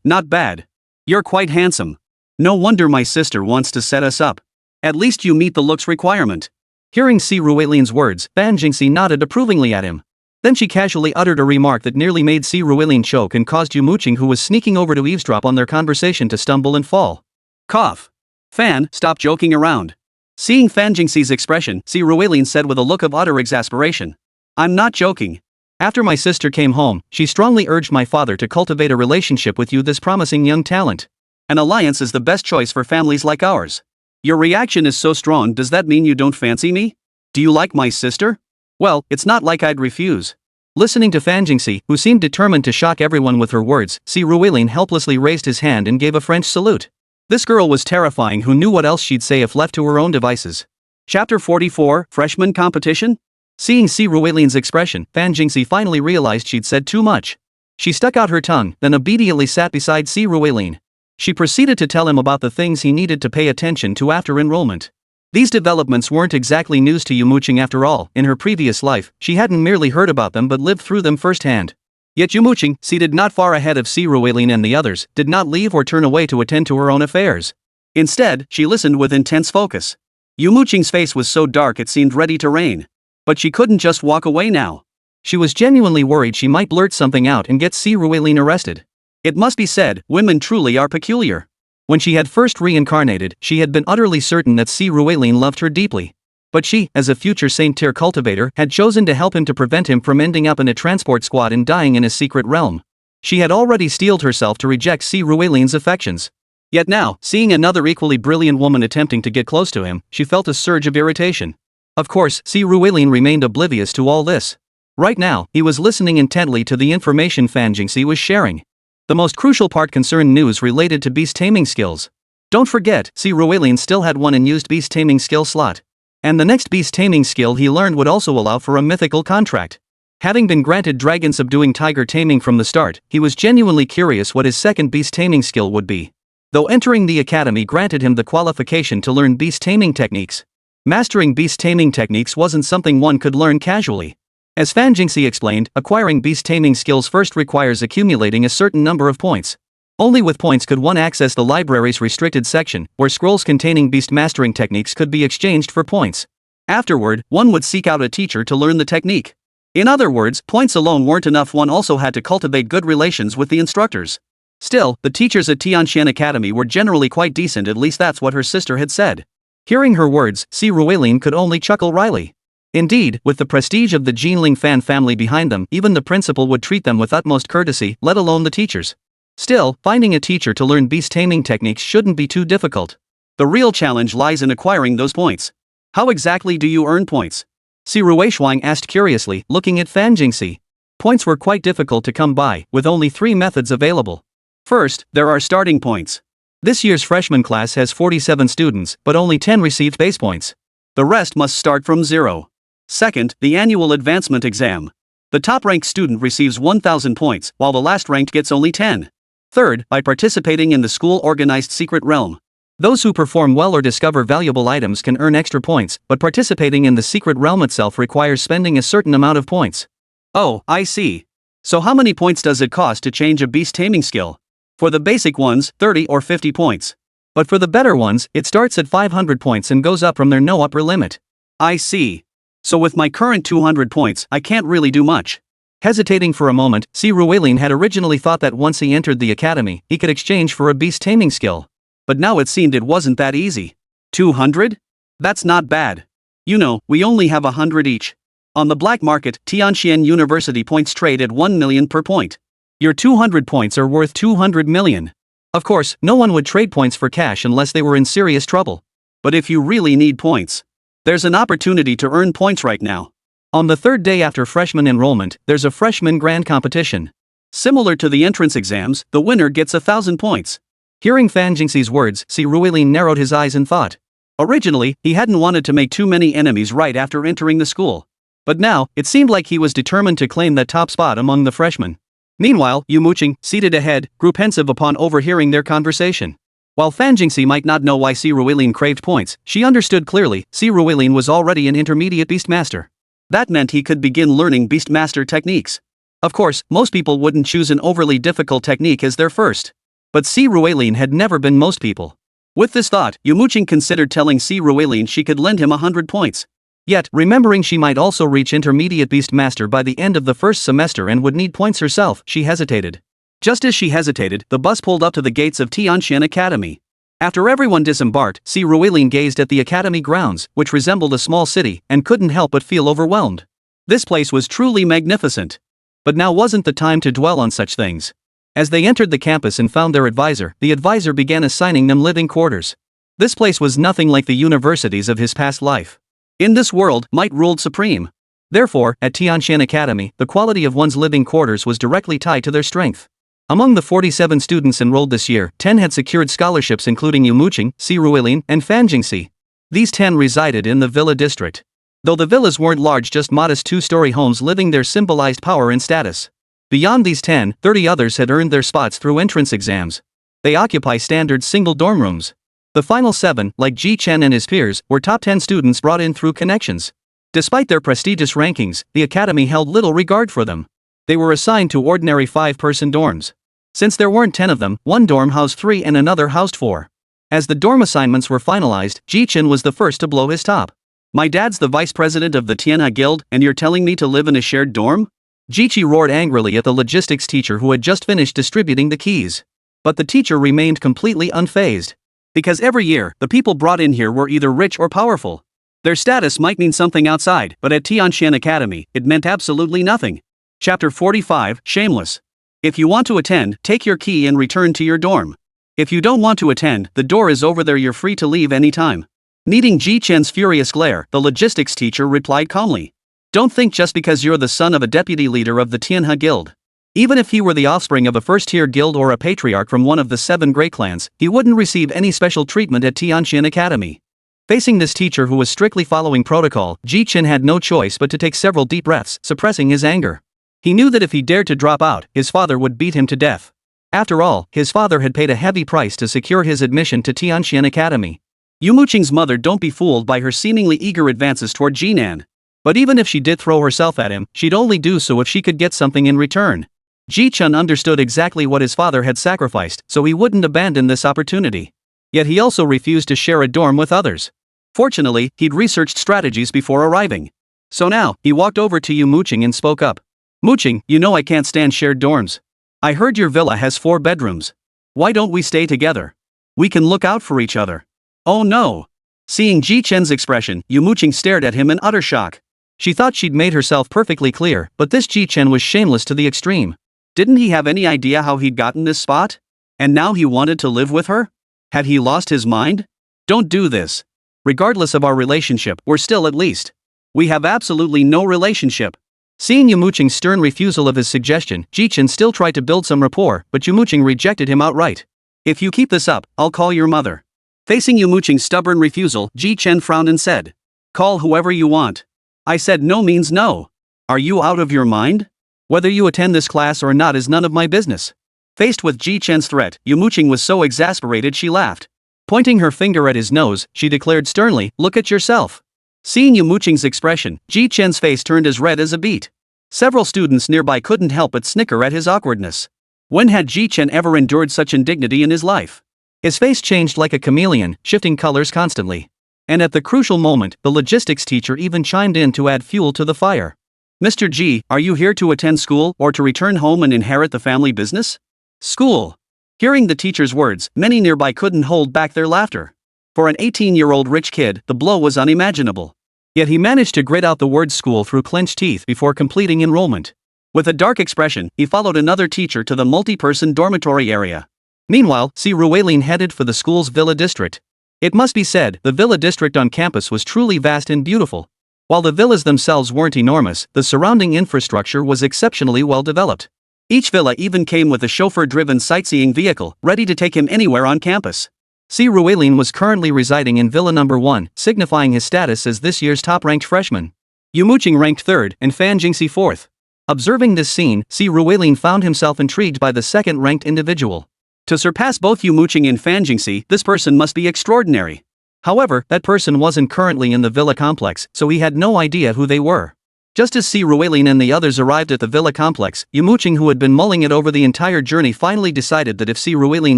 Not bad. You're quite handsome. No wonder my sister wants to set us up. At least you meet the looks requirement. Hearing Si Ruilin's words, Fan Jingxi nodded approvingly at him. Then she casually uttered a remark that nearly made Si Ruilin choke and caused Yumo Qing, who was sneaking over to eavesdrop on their conversation, to stumble and fall. Cough. Fan, stop joking around. Seeing Fan Jingxi's expression, Si Ruilin said with a look of utter exasperation. I'm not joking. After my sister came home, she strongly urged my father to cultivate a relationship with you, this promising young talent. An alliance is the best choice for families like ours. Your reaction is so strong. Does that mean you don't fancy me? Do you like my sister? Well, it's not like I'd refuse. Listening to Fan Jingxi, who seemed determined to shock everyone with her words, Si Ruilin helplessly raised his hand and gave a French salute. This girl was terrifying. Who knew what else she'd say if left to her own devices? Chapter 44, Freshman Competition? Seeing Si Ruilin's expression, Fan Jingxi finally realized she'd said too much. She stuck out her tongue, then obediently sat beside Si Ruilin. She proceeded to tell him about the things he needed to pay attention to after enrollment. These developments weren't exactly news to Yumo Qing after all. In her previous life, she hadn't merely heard about them but lived through them firsthand. Yet Yumo Qing, seated not far ahead of Si Ruilin and the others, did not leave or turn away to attend to her own affairs. Instead, she listened with intense focus. Yumo Qing's face was so dark it seemed ready to rain. But she couldn't just walk away now. She was genuinely worried she might blurt something out and get Si Ruilin arrested. It must be said, women truly are peculiar. When she had first reincarnated, she had been utterly certain that Si Ruilin loved her deeply. But she, as a future Saint-tier cultivator, had chosen to help him to prevent him from ending up in a transport squad and dying in a secret realm. She had already steeled herself to reject Si Ruilin's affections. Yet now, seeing another equally brilliant woman attempting to get close to him, she felt a surge of irritation. Of course, Si Ruilin remained oblivious to all this. Right now, he was listening intently to the information Fan Jingxi was sharing. The most crucial part concerned news related to beast taming skills. Don't forget, Si Ruilin still had one unused beast taming skill slot. And the next beast taming skill he learned would also allow for a mythical contract. Having been granted dragon subduing tiger taming from the start, he was genuinely curious what his second beast taming skill would be. Though entering the academy granted him the qualification to learn beast taming techniques, mastering beast taming techniques wasn't something one could learn casually. As Fan Jingxi explained, acquiring beast taming skills first requires accumulating a certain number of points. Only with points could one access the library's restricted section, where scrolls containing beast mastering techniques could be exchanged for points. Afterward, one would seek out a teacher to learn the technique. In other words, points alone weren't enough, one also had to cultivate good relations with the instructors. Still, the teachers at Tianxian Academy were generally quite decent, at least that's what her sister had said. Hearing her words, Si Ruilin could only chuckle wryly. Indeed, with the prestige of the Jin Long fan family behind them, even the principal would treat them with utmost courtesy, let alone the teachers. Still, finding a teacher to learn beast taming techniques shouldn't be too difficult. The real challenge lies in acquiring those points. How exactly do you earn points? Si Ruishuang asked curiously, looking at Fan Jingxi. Points were quite difficult to come by, with only 3 methods available. First, there are starting points. This year's freshman class has 47 students, but only 10 received base points. The rest must start from 0. Second, the annual advancement exam. The top-ranked student receives 1,000 points, while the last-ranked gets only 10. Third, by participating in the school-organized secret realm. Those who perform well or discover valuable items can earn extra points, but participating in the secret realm itself requires spending a certain amount of points. Oh, I see. So how many points does it cost to change a beast taming skill? For the basic ones, 30 or 50 points. But for the better ones, it starts at 500 points and goes up from there, no upper limit. I see. So with my current 200 points, I can't really do much. Hesitating for a moment, Si Ruilin had originally thought that once he entered the academy, he could exchange for a beast taming skill. But now it seemed it wasn't that easy. 200? That's not bad. You know, we only have 100 each. On the black market, Tianxian University points trade at 1 million per point. Your 200 points are worth 200 million. Of course, no one would trade points for cash unless they were in serious trouble. But if you really need points, there's an opportunity to earn points right now. On the third day after freshman enrollment, there's a freshman grand competition. Similar to the entrance exams, the winner gets 1,000 points. Hearing Fan Jingxi's words, Si Ruilin narrowed his eyes in thought. Originally, he hadn't wanted to make too many enemies right after entering the school. But now, it seemed like he was determined to claim that top spot among the freshmen. Meanwhile, Yumo Qing, seated ahead, grew pensive upon overhearing their conversation. While Fan Jingxi might not know why Si Ruilin craved points, she understood clearly, Si Ruilin was already an intermediate beastmaster. That meant he could begin learning beastmaster techniques. Of course, most people wouldn't choose an overly difficult technique as their first. But Si Ruilin had never been most people. With this thought, Yumo Qing considered telling Si Ruilin she could lend him 100 points. Yet, remembering she might also reach intermediate beastmaster by the end of the first semester and would need points herself, she hesitated. Just as she hesitated, the bus pulled up to the gates of Tianxian Academy. After everyone disembarked, Si Ruilin gazed at the academy grounds, which resembled a small city, and couldn't help but feel overwhelmed. This place was truly magnificent. But now wasn't the time to dwell on such things. As they entered the campus and found their advisor, the advisor began assigning them living quarters. This place was nothing like the universities of his past life. In this world, might ruled supreme. Therefore, at Tianxian Academy, the quality of one's living quarters was directly tied to their strength. Among the 47 students enrolled this year, 10 had secured scholarships including Yumo Qing, Si Ruilin, and Fan Jingxi. These 10 resided in the villa district. Though the villas weren't large, just modest two-story homes living there symbolized power and status. Beyond these 10, 30 others had earned their spots through entrance exams. They occupy standard single dorm rooms. The final 7, like Ji Chen and his peers, were top 10 students brought in through connections. Despite their prestigious rankings, the academy held little regard for them. They were assigned to ordinary 5-person dorms. Since there weren't 10 of them, one dorm housed 3 and another housed 4. As the dorm assignments were finalized, Ji Chen was the first to blow his top. "My dad's the vice president of the Tianha Guild, and you're telling me to live in a shared dorm?" Jiqi roared angrily at the logistics teacher who had just finished distributing the keys. But the teacher remained completely unfazed. Because every year, the people brought in here were either rich or powerful. Their status might mean something outside, but at Tianxian Academy, it meant absolutely nothing. Chapter 45, Shameless. If you want to attend, take your key and return to your dorm. If you don't want to attend, the door is over there, you're free to leave anytime. Meeting Ji Chen's furious glare, the logistics teacher replied calmly. Don't think just because you're the son of a deputy leader of the Tianha Guild. Even if he were the offspring of a first-tier guild or a patriarch from one of the 7 great clans, he wouldn't receive any special treatment at Tianxian Academy. Facing this teacher who was strictly following protocol, Ji Chen had no choice but to take several deep breaths, suppressing his anger. He knew that if he dared to drop out, his father would beat him to death. After all, his father had paid a heavy price to secure his admission to Tianxian Academy. Yumo Qing's mother, don't be fooled by her seemingly eager advances toward Jinan. But even if she did throw herself at him, she'd only do so if she could get something in return. Ji Chen understood exactly what his father had sacrificed, so he wouldn't abandon this opportunity. Yet he also refused to share a dorm with others. Fortunately, he'd researched strategies before arriving. So now, he walked over to Yumo Qing and spoke up. "Mu Qing, you know I can't stand shared dorms. I heard your villa has 4 bedrooms. Why don't we stay together? We can look out for each other." "Oh no." Seeing Ji Chen's expression, Yumo Qing stared at him in utter shock. She thought she'd made herself perfectly clear, but this Ji Chen was shameless to the extreme. Didn't he have any idea how he'd gotten this spot? And now he wanted to live with her? Had he lost his mind? Don't do this. Regardless of our relationship, we're still at least. We have absolutely no relationship. Seeing Yumo Qing's stern refusal of his suggestion, Ji Chen still tried to build some rapport, but Yumo Qing rejected him outright. "If you keep this up, I'll call your mother." Facing Yumo Qing's stubborn refusal, Ji Chen frowned and said, "Call whoever you want. I said no means no. Are you out of your mind? Whether you attend this class or not is none of my business." Faced with Ji Chen's threat, Yumo Qing was so exasperated she laughed. Pointing her finger at his nose, she declared sternly, "Look at yourself." Seeing Yumo Qing's expression, Ji Chen's face turned as red as a beet. Several students nearby couldn't help but snicker at his awkwardness. When had Ji Chen ever endured such indignity in his life? His face changed like a chameleon, shifting colors constantly. And at the crucial moment, the logistics teacher even chimed in to add fuel to the fire. "Mr. Ji, are you here to attend school or to return home and inherit the family business?" "School." Hearing the teacher's words, many nearby couldn't hold back their laughter. For an 18-year-old rich kid, the blow was unimaginable. Yet he managed to grit out the word school through clenched teeth before completing enrollment. With a dark expression, he followed another teacher to the multi-person dormitory area. Meanwhile, Si Rueilin headed for the school's villa district. It must be said, the villa district on campus was truly vast and beautiful. While the villas themselves weren't enormous, the surrounding infrastructure was exceptionally well developed. Each villa even came with a chauffeur-driven sightseeing vehicle, ready to take him anywhere on campus. Si Rueilin was currently residing in Villa Number 1, signifying his status as this year's top-ranked freshman. Yumo Qing ranked 3rd, and Fan Jingxi 4th. Observing this scene, Si Rueilin found himself intrigued by the second-ranked individual. To surpass both Yumo Qing and Fan Jingxi, this person must be extraordinary. However, that person wasn't currently in the villa complex, so he had no idea who they were. Just as Si Rueilin and the others arrived at the villa complex, Yumo Qing, who had been mulling it over the entire journey, finally decided that if Si Rueilin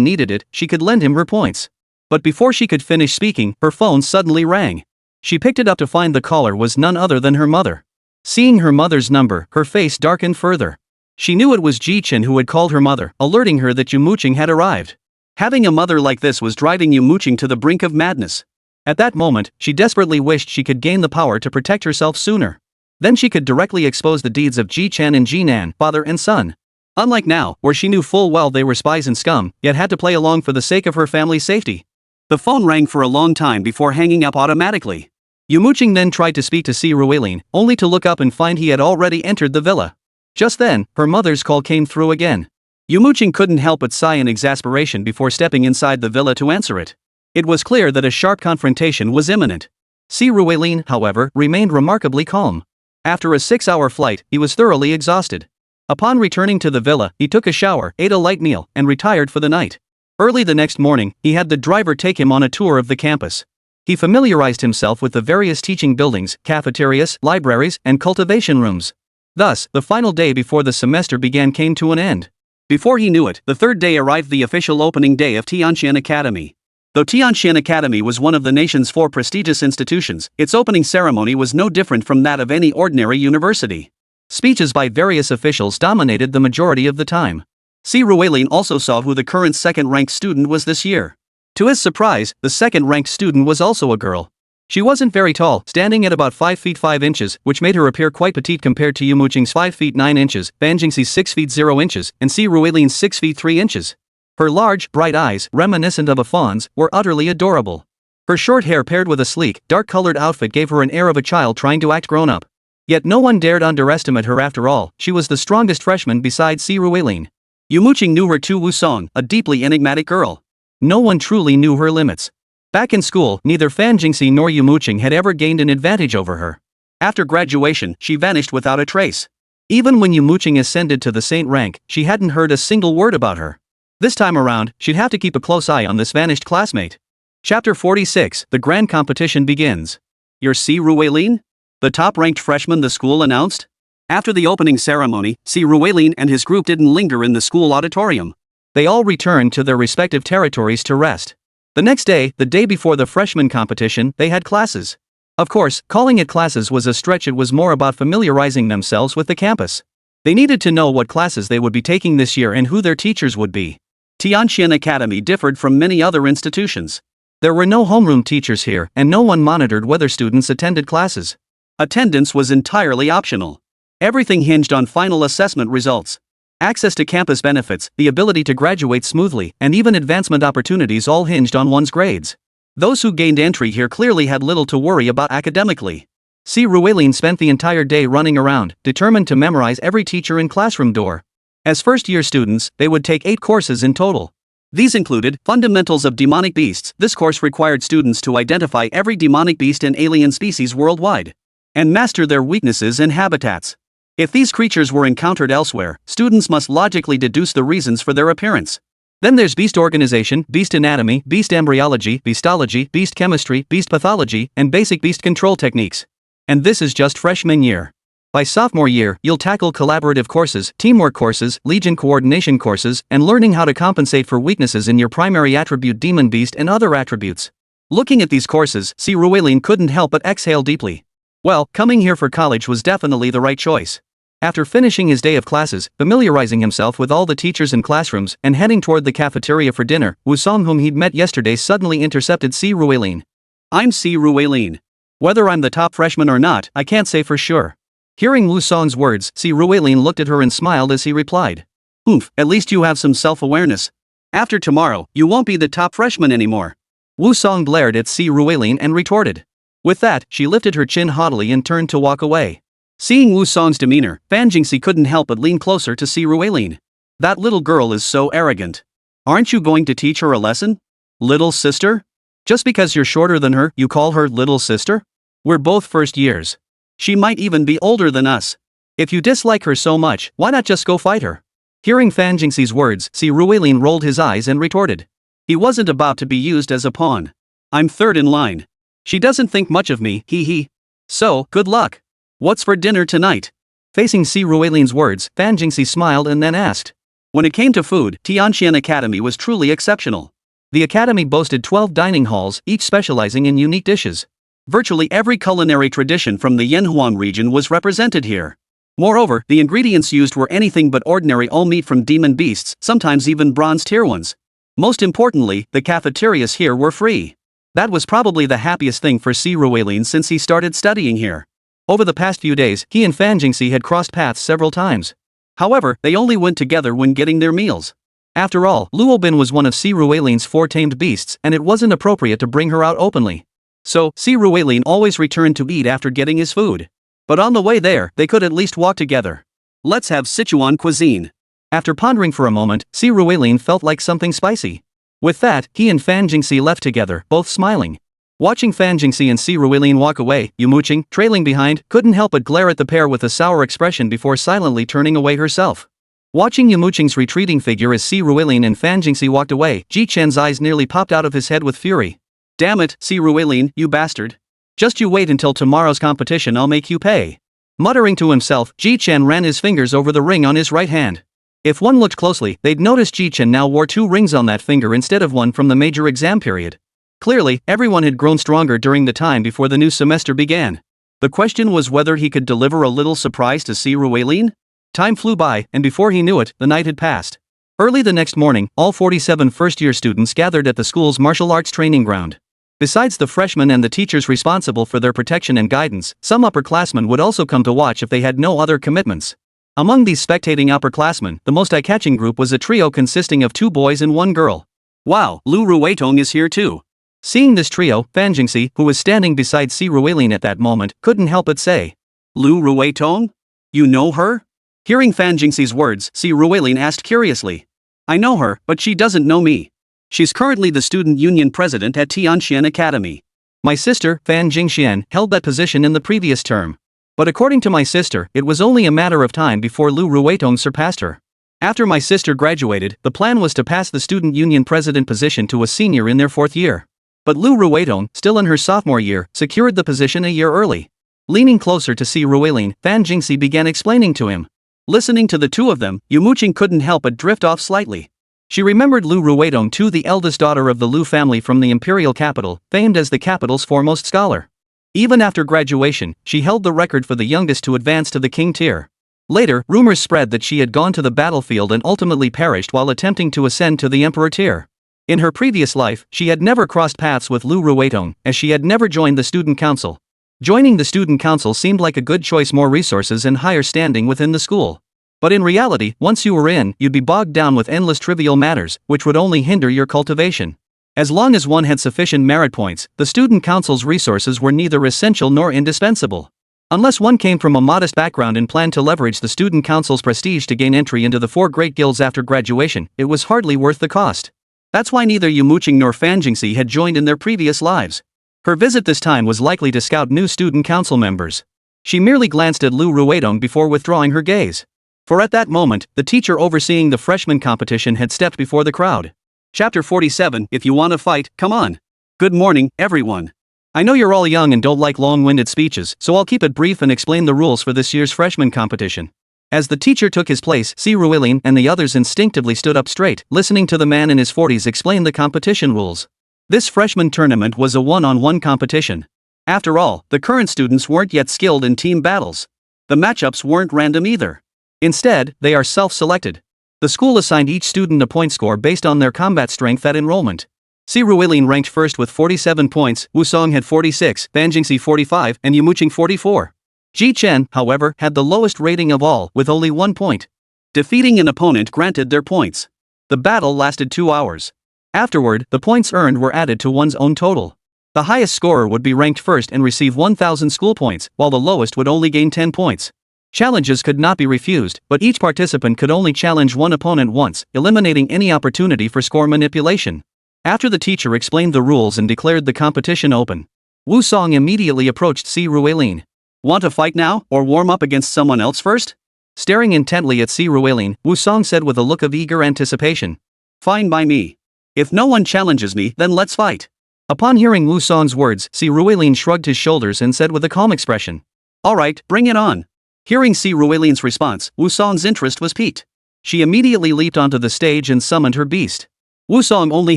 needed it, she could lend him her points. But before she could finish speaking, her phone suddenly rang. She picked it up to find the caller was none other than her mother. Seeing her mother's number, her face darkened further. She knew it was Ji Chen who had called her mother, alerting her that Yumo Qing had arrived. Having a mother like this was driving Yumo Qing to the brink of madness. At that moment, she desperately wished she could gain the power to protect herself sooner. Then she could directly expose the deeds of Ji Chen and Ji Nan, father and son. Unlike now, where she knew full well they were spies and scum, yet had to play along for the sake of her family's safety. The phone rang for a long time before hanging up automatically. Yumo Qing then tried to speak to Si Rueilin, only to look up and find he had already entered the villa. Just then, her mother's call came through again. Yumo Qing couldn't help but sigh in exasperation before stepping inside the villa to answer it. It was clear that a sharp confrontation was imminent. Si Rueilin, however, remained remarkably calm. After a 6-hour flight, he was thoroughly exhausted. Upon returning to the villa, he took a shower, ate a light meal, and retired for the night. Early the next morning, he had the driver take him on a tour of the campus. He familiarized himself with the various teaching buildings, cafeterias, libraries, and cultivation rooms. Thus, the final day before the semester began came to an end. Before he knew it, the third day arrived, the official opening day of Tianqian Academy. Though Tianqian Academy was one of the nation's 4 prestigious institutions, its opening ceremony was no different from that of any ordinary university. Speeches by various officials dominated the majority of the time. Si Rueilin also saw who the current second-ranked student was this year. To his surprise, the second-ranked student was also a girl. She wasn't very tall, standing at about 5 feet 5 inches, which made her appear quite petite compared to Yumo Qing's 5 feet 9 inches, Fan Jingxi's 6 feet 0 inches, and Si Rueilin's 6 feet 3 inches. Her large, bright eyes, reminiscent of a fawn's, were utterly adorable. Her short hair paired with a sleek, dark-colored outfit gave her an air of a child trying to act grown-up. Yet no one dared underestimate her after all, she was the strongest freshman besides Si Rueilin. Yumo Qing knew her too, Wusong, a deeply enigmatic girl. No one truly knew her limits. Back in school, neither Fan Jingxi nor Yumo Qing had ever gained an advantage over her. After graduation, she vanished without a trace. Even when Yumo Qing ascended to the saint rank, she hadn't heard a single word about her. This time around, she'd have to keep a close eye on this vanished classmate. Chapter 46, the grand competition begins. You're Si Rueilin? The top-ranked freshman the school announced? After the opening ceremony, Si Rueilin and his group didn't linger in the school auditorium. They all returned to their respective territories to rest. The next day, the day before the freshman competition, they had classes. Of course, calling it classes was a stretch. It was more about familiarizing themselves with the campus. They needed to know what classes they would be taking this year and who their teachers would be. Tianqian Academy differed from many other institutions. There were no homeroom teachers here, and no one monitored whether students attended classes. Attendance was entirely optional. Everything hinged on final assessment results. Access to campus benefits, the ability to graduate smoothly, and even advancement opportunities all hinged on one's grades. Those who gained entry here clearly had little to worry about academically. Si Rueilin spent the entire day running around, determined to memorize every teacher and classroom door. As first-year students, they would take 8 courses in total. These included Fundamentals of Demonic Beasts. This course required students to identify every demonic beast and alien species worldwide, and master their weaknesses and habitats. If these creatures were encountered elsewhere, students must logically deduce the reasons for their appearance. Then there's beast organization, beast anatomy, beast embryology, beastology, beast chemistry, beast pathology, and basic beast control techniques. And this is just freshman year. By sophomore year, you'll tackle collaborative courses, teamwork courses, legion coordination courses, and learning how to compensate for weaknesses in your primary attribute demon beast and other attributes. Looking at these courses, Si Rueilin couldn't help but exhale deeply. Well, coming here for college was definitely the right choice. After finishing his day of classes, familiarizing himself with all the teachers and classrooms, and heading toward the cafeteria for dinner, Wusong, whom he'd met yesterday, suddenly intercepted Si Rueilin. I'm Si Rueilin. Whether I'm the top freshman or not, I can't say for sure. Hearing Wusong's words, Si Rueilin looked at her and smiled as he replied. Oomph, at least you have some self-awareness. After tomorrow, you won't be the top freshman anymore. Wu Song glared at Si Ruilin and retorted. With that, she lifted her chin haughtily and turned to walk away. Seeing Wu Song's demeanor, Fan Jingxi couldn't help but lean closer to Si Ruilin. That little girl is so arrogant. Aren't you going to teach her a lesson? Little sister? Just because you're shorter than her, you call her little sister? We're both first years. She might even be older than us. If you dislike her so much, why not just go fight her? Hearing Fan Jingxi's words, Si Ruilin rolled his eyes and retorted. He wasn't about to be used as a pawn. I'm third in line. She doesn't think much of me, hee hee. So, good luck. What's for dinner tonight? Facing Si Ruilin's words, Fan Jingxi smiled and then asked. When it came to food, Tianqian Academy was truly exceptional. The academy boasted 12 dining halls, each specializing in unique dishes. Virtually every culinary tradition from the Yanhuang region was represented here. Moreover, the ingredients used were anything but ordinary all meat from demon beasts, sometimes even bronze tier ones. Most importantly, the cafeterias here were free. That was probably the happiest thing for Si Ruilin since he started studying here. Over the past few days, he and Fan Jingxi had crossed paths several times. However, they only went together when getting their meals. After all, Luobin was one of Si Ruilin's 4 tamed beasts, and it wasn't appropriate to bring her out openly. So, Si Ruilin always returned to eat after getting his food. But on the way there, they could at least walk together. Let's have Sichuan cuisine. After pondering for a moment, Si Ruilin felt like something spicy. With that, he and Fan Jingxi left together, both smiling. Watching Fan Jingxi and Si Ruilin walk away, Yumo Qing, trailing behind, couldn't help but glare at the pair with a sour expression before silently turning away herself. Watching Yumo Qing's retreating figure as Si Ruilin and Fan Jingxi walked away, Ji Chen's eyes nearly popped out of his head with fury. Damn it, Si Ruilin, you bastard. Just you wait until tomorrow's competition, I'll make you pay. Muttering to himself, Ji Chen ran his fingers over the ring on his right hand. If one looked closely, they'd notice Ji Chen now wore 2 rings on that finger instead of one from the major exam period. Clearly, everyone had grown stronger during the time before the new semester began. The question was whether he could deliver a little surprise to Si Ruilin? Time flew by, and before he knew it, the night had passed. Early the next morning, all 47 first-year students gathered at the school's martial arts training ground. Besides the freshmen and the teachers responsible for their protection and guidance, some upperclassmen would also come to watch if they had no other commitments. Among these spectating upperclassmen, the most eye-catching group was a trio consisting of 2 boys and 1 girl. Wow, Lu Ruitong is here too. Seeing this trio, Fan Jingxi, who was standing beside Si Ruilin at that moment, couldn't help but say, Lu Ruitong? You know her? Hearing Fan Jingxi's words, Si Ruilin asked curiously. I know her, but she doesn't know me. She's currently the student union president at Tianqian Academy. My sister, Fan Jingxian, held that position in the previous term. But according to my sister, it was only a matter of time before Lu Ruitong surpassed her. After my sister graduated, the plan was to pass the student union president position to a senior in their 4th year. But Lu Ruitong, still in her sophomore year, secured the position a year early. Leaning closer to Si Ruilin, Fan Jingxi began explaining to him. Listening to the two of them, Yumo Qing couldn't help but drift off slightly. She remembered Lu Ruitong too, the eldest daughter of the Lu family from the imperial capital, famed as the capital's foremost scholar. Even after graduation, she held the record for the youngest to advance to the king tier. Later, rumors spread that she had gone to the battlefield and ultimately perished while attempting to ascend to the emperor tier. In her previous life, she had never crossed paths with Lu Ruitong, as she had never joined the student council. Joining the student council seemed like a good choice, more resources and higher standing within the school. But in reality, once you were in, you'd be bogged down with endless trivial matters, which would only hinder your cultivation. As long as one had sufficient merit points, the student council's resources were neither essential nor indispensable. Unless one came from a modest background and planned to leverage the student council's prestige to gain entry into the 4 great guilds after graduation, it was hardly worth the cost. That's why neither Yumo Qing nor Fan Jingxi had joined in their previous lives. Her visit this time was likely to scout new student council members. She merely glanced at Lu Ruitong before withdrawing her gaze. For at that moment, the teacher overseeing the freshman competition had stepped before the crowd. Chapter 47, If you want to fight, come on. Good morning, everyone. I know you're all young and don't like long-winded speeches, so I'll keep it brief and explain the rules for this year's freshman competition. As the teacher took his place, Si Ruilin and the others instinctively stood up straight, listening to the man in his 40s explain the competition rules. This freshman tournament was a one-on-one competition. After all, the current students weren't yet skilled in team battles. The matchups weren't random either. Instead, they are self-selected. The school assigned each student a point score based on their combat strength at enrollment. Si Ruilin ranked first with 47 points, Wu Song had 46, Fan Jingxi 45, and Yumo Qing 44. Ji Chen, however, had the lowest rating of all, with only 1 point. Defeating an opponent granted their points. The battle lasted 2 hours. Afterward, the points earned were added to one's own total. The highest scorer would be ranked first and receive 1,000 school points, while the lowest would only gain 10 points. Challenges could not be refused, but each participant could only challenge one opponent once, eliminating any opportunity for score manipulation. After the teacher explained the rules and declared the competition open, Wu Song immediately approached Si Ruilin. Want to fight now, or warm up against someone else first? Staring intently at Si Ruilin, Wu Song said with a look of eager anticipation. Fine by me. If no one challenges me, then let's fight. Upon hearing Wu Song's words, Si Ruilin shrugged his shoulders and said with a calm expression. Alright, bring it on. Hearing Si Ruilin's response, Wu Song's interest was piqued. She immediately leaped onto the stage and summoned her beast. Wu Song only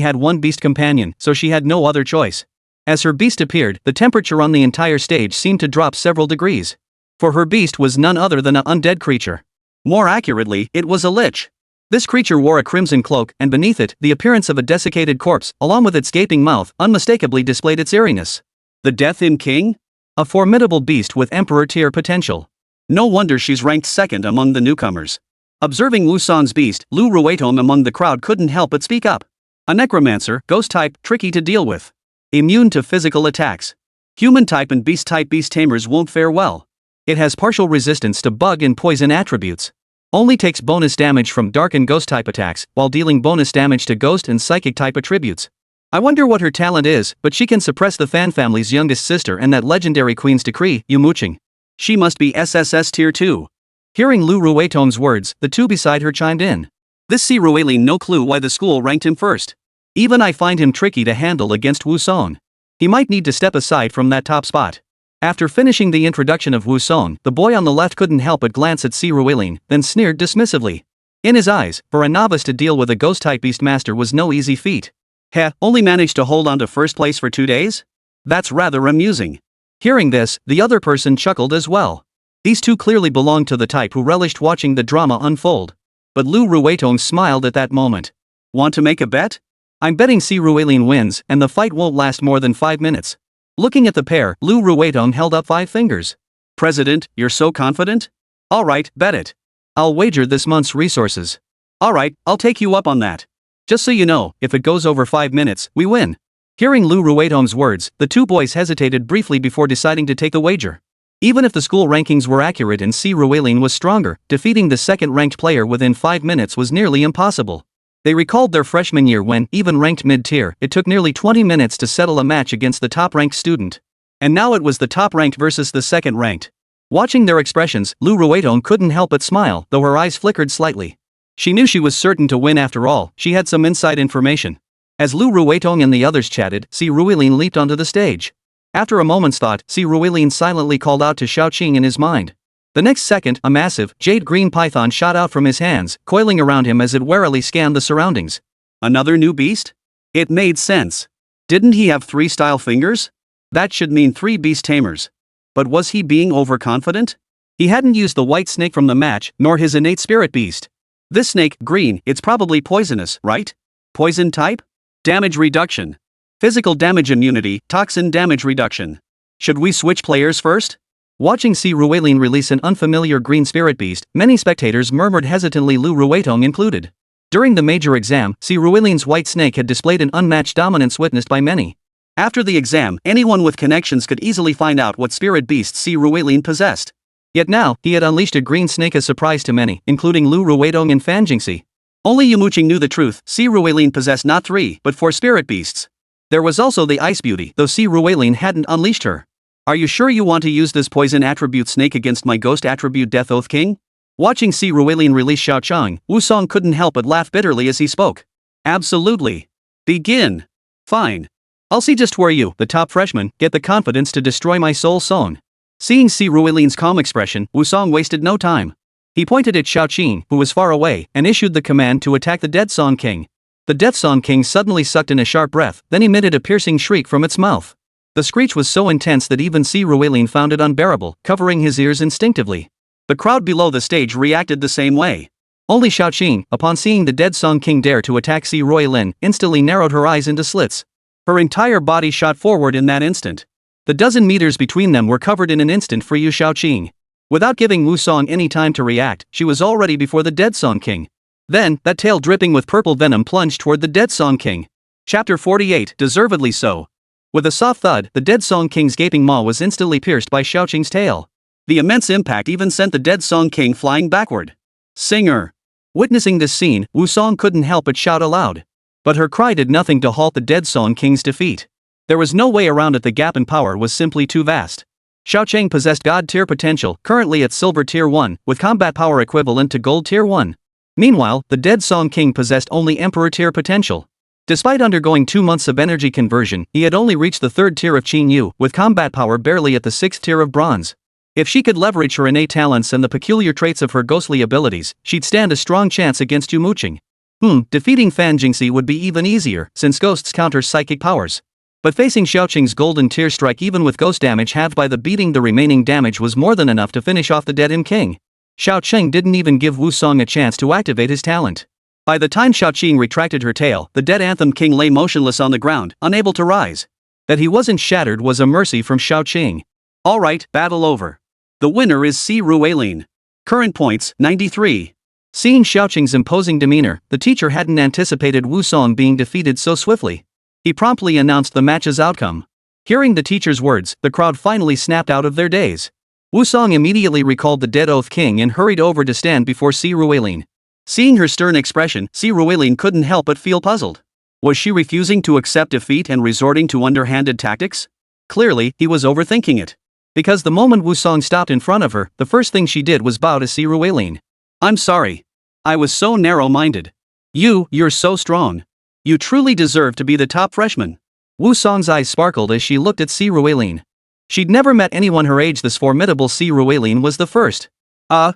had one beast companion, so she had no other choice. As her beast appeared, the temperature on the entire stage seemed to drop several degrees. For her beast was none other than an undead creature. More accurately, it was a lich. This creature wore a crimson cloak, and beneath it, the appearance of a desiccated corpse, along with its gaping mouth, unmistakably displayed its eeriness. The Death in King? A formidable beast with emperor tier potential. No wonder she's ranked second among the newcomers. Observing Wu Song's beast, Lu Ruetong among the crowd couldn't help but speak up. A necromancer, ghost type, tricky to deal with. Immune to physical attacks. Human type and beast type beast tamers won't fare well. It has partial resistance to bug and poison attributes. Only takes bonus damage from dark and ghost type attacks, while dealing bonus damage to ghost and psychic type attributes. I wonder what her talent is, but she can suppress the Fan family's youngest sister and that legendary queen's decree, Yumo Qing. She must be SSS tier 2. Hearing Lu Ruetong's words, the two beside her chimed in. This Si Ruilin no clue why the school ranked him first. Even I find him tricky to handle against Wu Song. He might need to step aside from that top spot. After finishing the introduction of Wu Song, the boy on the left couldn't help but glance at Si Ruilin, then sneered dismissively. In his eyes, for a novice to deal with a ghost-type beastmaster was no easy feat. Heh, only managed to hold on to first place for 2 days? That's rather amusing. Hearing this, the other person chuckled as well. These two clearly belonged to the type who relished watching the drama unfold. But Lu Ruetong smiled at that moment. Want to make a bet? I'm betting Si Ruilin wins, and the fight won't last more than 5 minutes. Looking at the pair, Lu Ruetong held up 5 fingers. President, you're so confident? Alright, bet it. I'll wager this month's resources. Alright, I'll take you up on that. Just so you know, if it goes over 5 minutes, we win. Hearing Lu Ruetong's words, the two boys hesitated briefly before deciding to take the wager. Even if the school rankings were accurate and Si Ruilin was stronger, defeating the second-ranked player within 5 minutes was nearly impossible. They recalled their freshman year when, even ranked mid-tier, it took nearly 20 minutes to settle a match against the top-ranked student. And now it was the top-ranked versus the second-ranked. Watching their expressions, Lu Ruetong couldn't help but smile, though her eyes flickered slightly. She knew she was certain to win after all, she had some inside information. As Lu Ruetong and the others chatted, Si Ruilin leaped onto the stage. After a moment's thought, Si Ruilin silently called out to Xiao Qing in his mind. The next second, a massive, jade-green python shot out from his hands, coiling around him as it warily scanned the surroundings. Another new beast? It made sense. Didn't he have 3 style fingers? That should mean 3 beast tamers. But was he being overconfident? He hadn't used the white snake from the match, nor his innate spirit beast. This snake, green, it's probably poisonous, right? Poison type? Damage reduction. Physical damage immunity, toxin damage reduction. Should we switch players first? Watching Si Ruilin release an unfamiliar green spirit beast, many spectators murmured hesitantly, Lu Ruetong included. During the major exam, Si Ruilin's white snake had displayed an unmatched dominance witnessed by many. After the exam, anyone with connections could easily find out what spirit beast Si Ruilin possessed. Yet now, he had unleashed a green snake as surprise to many, including Lu Ruetong and Fan Jingxi. Only Yumo Qing knew the truth. Si Ruilin possessed not 3, but 4 spirit beasts. There was also the Ice Beauty, though Si Ruilin hadn't unleashed her. Are you sure you want to use this poison attribute snake against my ghost attribute Death Oath King? Watching Si Ruilin release Xiao Qing, Wu Song couldn't help but laugh bitterly as he spoke. Absolutely. Begin. Fine. I'll see just where you, the top freshman, get the confidence to destroy my soul song. Seeing Si Ruilin's calm expression, Wu Song wasted no time. He pointed at Xiao Qing, who was far away, and issued the command to attack the Dead Song King. The Death Song King suddenly sucked in a sharp breath, then emitted a piercing shriek from its mouth. The screech was so intense that even Si Ruilin found it unbearable, covering his ears instinctively. The crowd below the stage reacted the same way. Only Xiao Qing, upon seeing the Dead Song King dare to attack Si Ruilin, instantly narrowed her eyes into slits. Her entire body shot forward in that instant. The dozen meters between them were covered in an instant for Xiao Qing. Without giving Wu Song any time to react, she was already before the Dead Song King. Then, that tail dripping with purple venom plunged toward the dead Song King. Chapter 48, deservedly so. With a soft thud, the dead Song King's gaping maw was instantly pierced by Xiao Qing's tail. The immense impact even sent the dead Song King flying backward. Singer. Witnessing this scene, Wu Song couldn't help but shout aloud. But her cry did nothing to halt the dead Song King's defeat. There was no way around it, the gap in power was simply too vast. Xiao Qing possessed God tier potential, currently at Silver tier 1, with combat power equivalent to Gold tier 1. Meanwhile, the dead Song King possessed only Emperor tier potential. Despite undergoing 2 months of energy conversion, he had only reached the 3rd tier of Qin Yu, with combat power barely at the 6th tier of Bronze. If she could leverage her innate talents and the peculiar traits of her ghostly abilities, she'd stand a strong chance against Yumo Qing. Defeating Fan Jingxi would be even easier, since ghosts counter psychic powers. But facing Xiao Qing's golden tier strike even with ghost damage halved by the beating, the remaining damage was more than enough to finish off the dead Im King. Xiao Qing didn't even give Wu Song a chance to activate his talent. By the time Xiao Qing retracted her tail, the dead Anthem King lay motionless on the ground, unable to rise. That he wasn't shattered was a mercy from Xiao Qing. Alright, battle over. The winner is Si Rueilin. Current points, 93. Seeing Xiao Qing's imposing demeanor, the teacher hadn't anticipated Wu Song being defeated so swiftly. He promptly announced the match's outcome. Hearing the teacher's words, the crowd finally snapped out of their daze. Wu Song immediately recalled the dead Oath King and hurried over to stand before Si Rueilin. Seeing her stern expression, Si Rueilin couldn't help but feel puzzled. Was she refusing to accept defeat and resorting to underhanded tactics? Clearly, he was overthinking it. Because the moment Wu Song stopped in front of her, the first thing she did was bow to Si Rueilin. I'm sorry. I was so narrow-minded. You're so strong. You truly deserve to be the top freshman. Wu Song's eyes sparkled as she looked at Si Rueilin. She'd never met anyone her age. This formidable Si Rueilin was the first.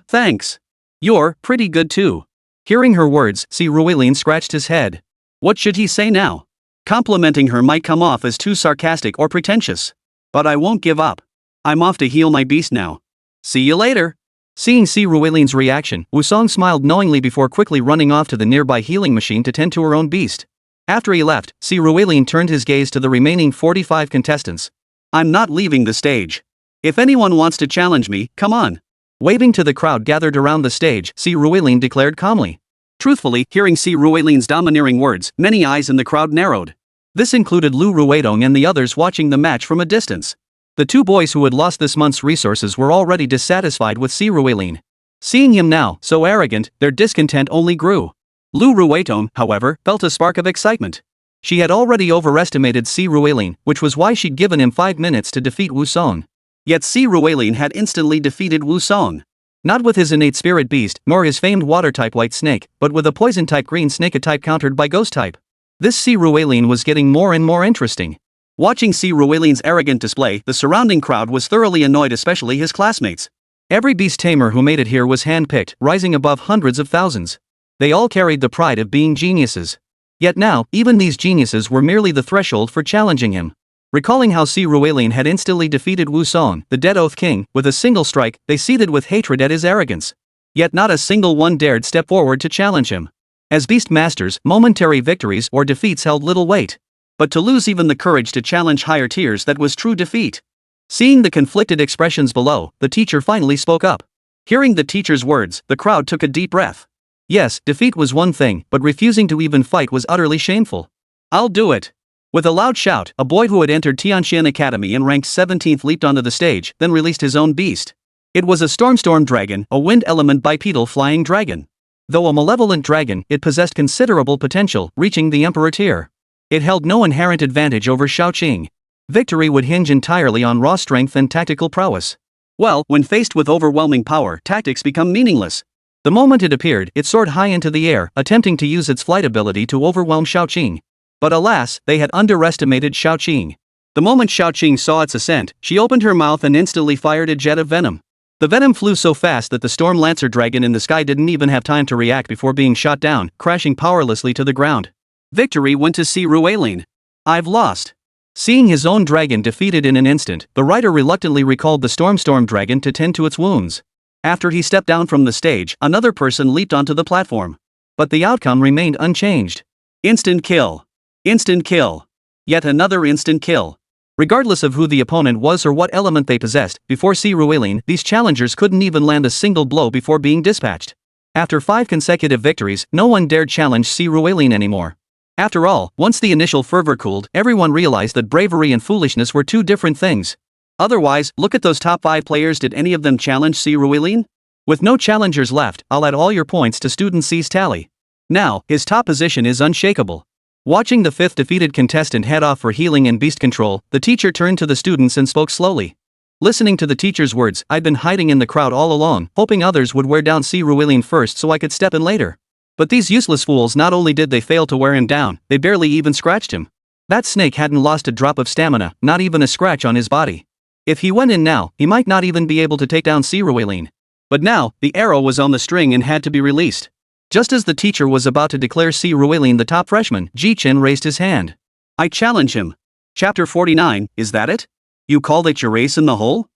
Thanks. You're pretty good too. Hearing her words, Si Rueilin scratched his head. What should he say now? Complimenting her might come off as too sarcastic or pretentious. But I won't give up. I'm off to heal my beast now. See you later. Seeing Si Rueilin's reaction, Wu Song smiled knowingly before quickly running off to the nearby healing machine to tend to her own beast. After he left, Si Rueilin turned his gaze to the remaining 45 contestants. I'm not leaving the stage. If anyone wants to challenge me, come on. Waving to the crowd gathered around the stage, Si Rueilin declared calmly. Truthfully, hearing Si Rueilin's domineering words, many eyes in the crowd narrowed. This included Lu Ruidong and the others watching the match from a distance. The 2 boys who had lost this month's resources were already dissatisfied with Si Rueilin. Seeing him now, so arrogant, their discontent only grew. Lu Ruidong, however, felt a spark of excitement. She had already overestimated Si Rueilin, which was why she'd given him 5 minutes to defeat Wu Song. Yet Si Rueilin had instantly defeated Wu Song. Not with his innate spirit beast, nor his famed water-type white snake, but with a poison-type green snake, a type countered by ghost-type. This Si Rueilin was getting more and more interesting. Watching Si Rueilin's arrogant display, the surrounding crowd was thoroughly annoyed, especially his classmates. Every beast tamer who made it here was hand-picked, rising above hundreds of thousands. They all carried the pride of being geniuses. Yet now, even these geniuses were merely the threshold for challenging him. Recalling how Si Rueilin had instantly defeated Wu Song, the dead Oath King, with a single strike, they seethed with hatred at his arrogance. Yet not a single one dared step forward to challenge him. As beast masters, momentary victories or defeats held little weight. But to lose even the courage to challenge higher tiers, that was true defeat. Seeing the conflicted expressions below, the teacher finally spoke up. Hearing the teacher's words, the crowd took a deep breath. Yes, defeat was one thing, but refusing to even fight was utterly shameful. I'll do it. With a loud shout, a boy who had entered Tianxian Academy and ranked 17th leaped onto the stage, then released his own beast. It was a storm dragon, a wind element bipedal flying dragon. Though a malevolent dragon, it possessed considerable potential, reaching the Emperor tier. It held no inherent advantage over Xiao Qing. Victory would hinge entirely on raw strength and tactical prowess. Well, when faced with overwhelming power, tactics become meaningless. The moment it appeared, it soared high into the air, attempting to use its flight ability to overwhelm Xiao Qing. But alas, they had underestimated Xiao Qing. The moment Xiao Qing saw its ascent, she opened her mouth and instantly fired a jet of venom. The venom flew so fast that the Storm Lancer dragon in the sky didn't even have time to react before being shot down, crashing powerlessly to the ground. Victory went to Si Rueilin. I've lost. Seeing his own dragon defeated in an instant, the rider reluctantly recalled the Storm dragon to tend to its wounds. After he stepped down from the stage, another person leaped onto the platform. But the outcome remained unchanged. Instant kill. Instant kill. Yet another instant kill. Regardless of who the opponent was or what element they possessed, before Si Rueilin, these challengers couldn't even land a single blow before being dispatched. After 5 consecutive victories, no one dared challenge Si Ruilin anymore. After all, once the initial fervor cooled, everyone realized that bravery and foolishness were two different things. Otherwise, look at those top 5 players. Did any of them challenge Si Ruilin? With no challengers left, I'll add all your points to student C's tally. Now, his top position is unshakable. Watching the 5th defeated contestant head off for healing and beast control, the teacher turned to the students and spoke slowly. Listening to the teacher's words, I'd been hiding in the crowd all along, hoping others would wear down Si Ruilin first so I could step in later. But these useless fools, not only did they fail to wear him down, they barely even scratched him. That snake hadn't lost a drop of stamina, not even a scratch on his body. If he went in now, he might not even be able to take down Si Ruilin. But now, the arrow was on the string and had to be released. Just as the teacher was about to declare Si Ruilin the top freshman, Ji Chen raised his hand. I challenge him. Chapter 49, is that it? You called it your ace in the hole?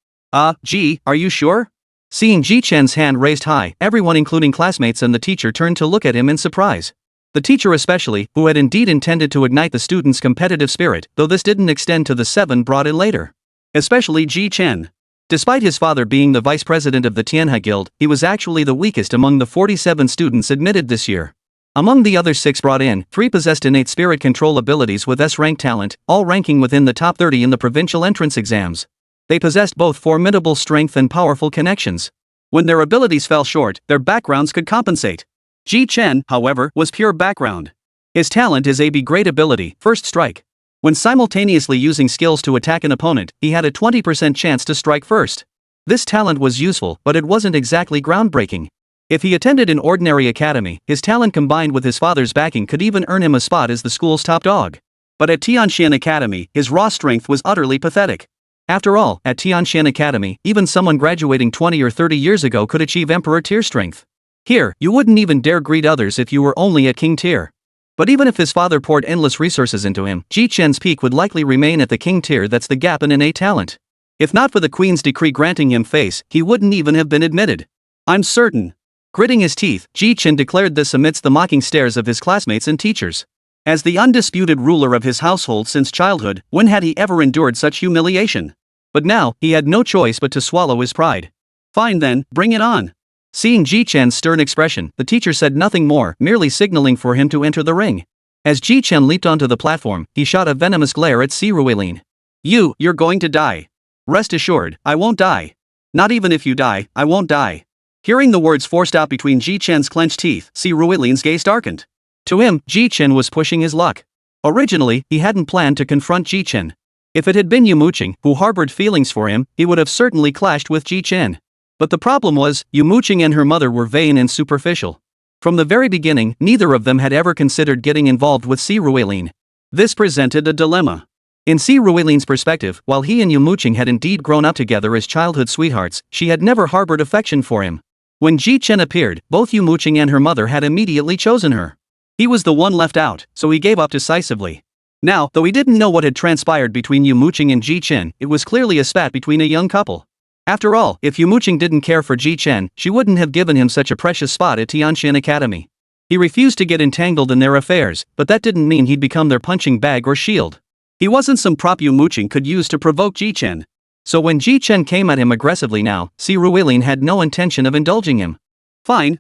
Ji, are you sure? Seeing Ji Chen's hand raised high, everyone including classmates and the teacher turned to look at him in surprise. The teacher especially, who had indeed intended to ignite the students' competitive spirit, though this didn't extend to the 7 brought in later. Especially Ji Chen. Despite his father being the vice president of the Tianhe Guild, he was actually the weakest among the 47 students admitted this year. Among the other 6 brought in, 3 possessed innate spirit control abilities with S-rank talent, all ranking within the top 30 in the provincial entrance exams. They possessed both formidable strength and powerful connections. When their abilities fell short, their backgrounds could compensate. Ji Chen, however, was pure background. His talent is AB great ability, First Strike. When simultaneously using skills to attack an opponent, he had a 20% chance to strike first. This talent was useful, but it wasn't exactly groundbreaking. If he attended an ordinary academy, his talent combined with his father's backing could even earn him a spot as the school's top dog. But at Tianxian Academy, his raw strength was utterly pathetic. After all, at Tianxian Academy, even someone graduating 20 or 30 years ago could achieve Emperor tier strength. Here, you wouldn't even dare greet others if you were only at King tier. But even if his father poured endless resources into him, Ji Chen's peak would likely remain at the King tier. That's the gap in innate talent. If not for the Queen's decree granting him face, he wouldn't even have been admitted. I'm certain. Gritting his teeth, Ji Chen declared this amidst the mocking stares of his classmates and teachers. As the undisputed ruler of his household since childhood, when had he ever endured such humiliation? But now, he had no choice but to swallow his pride. Fine then, bring it on. Seeing Ji Chen's stern expression, the teacher said nothing more, merely signaling for him to enter the ring. As Ji Chen leaped onto the platform, he shot a venomous glare at Si Ruilin. You're going to die. Rest assured, I won't die. Not even if you die, I won't die. Hearing the words forced out between Ji Chen's clenched teeth, Si Ruilin's gaze darkened. To him, Ji Chen was pushing his luck. Originally, he hadn't planned to confront Ji Chen. If it had been Yumo Qing, who harbored feelings for him, he would have certainly clashed with Ji Chen. But the problem was, Yumo Qing and her mother were vain and superficial. From the very beginning, neither of them had ever considered getting involved with Si Ruilin. This presented a dilemma. In Si Ruilin's perspective, while he and Yumo Qing had indeed grown up together as childhood sweethearts, she had never harbored affection for him. When Ji Chen appeared, both Yumo Qing and her mother had immediately chosen her. He was the one left out, so he gave up decisively. Now, though he didn't know what had transpired between Yumo Qing and Ji Chen, it was clearly a spat between a young couple. After all, if Yumo Qing didn't care for Ji Chen, she wouldn't have given him such a precious spot at Tianxian Academy. He refused to get entangled in their affairs, but that didn't mean he'd become their punching bag or shield. He wasn't some prop Yumo Qing could use to provoke Ji Chen. So when Ji Chen came at him aggressively now, Si Ruilin had no intention of indulging him. Fine.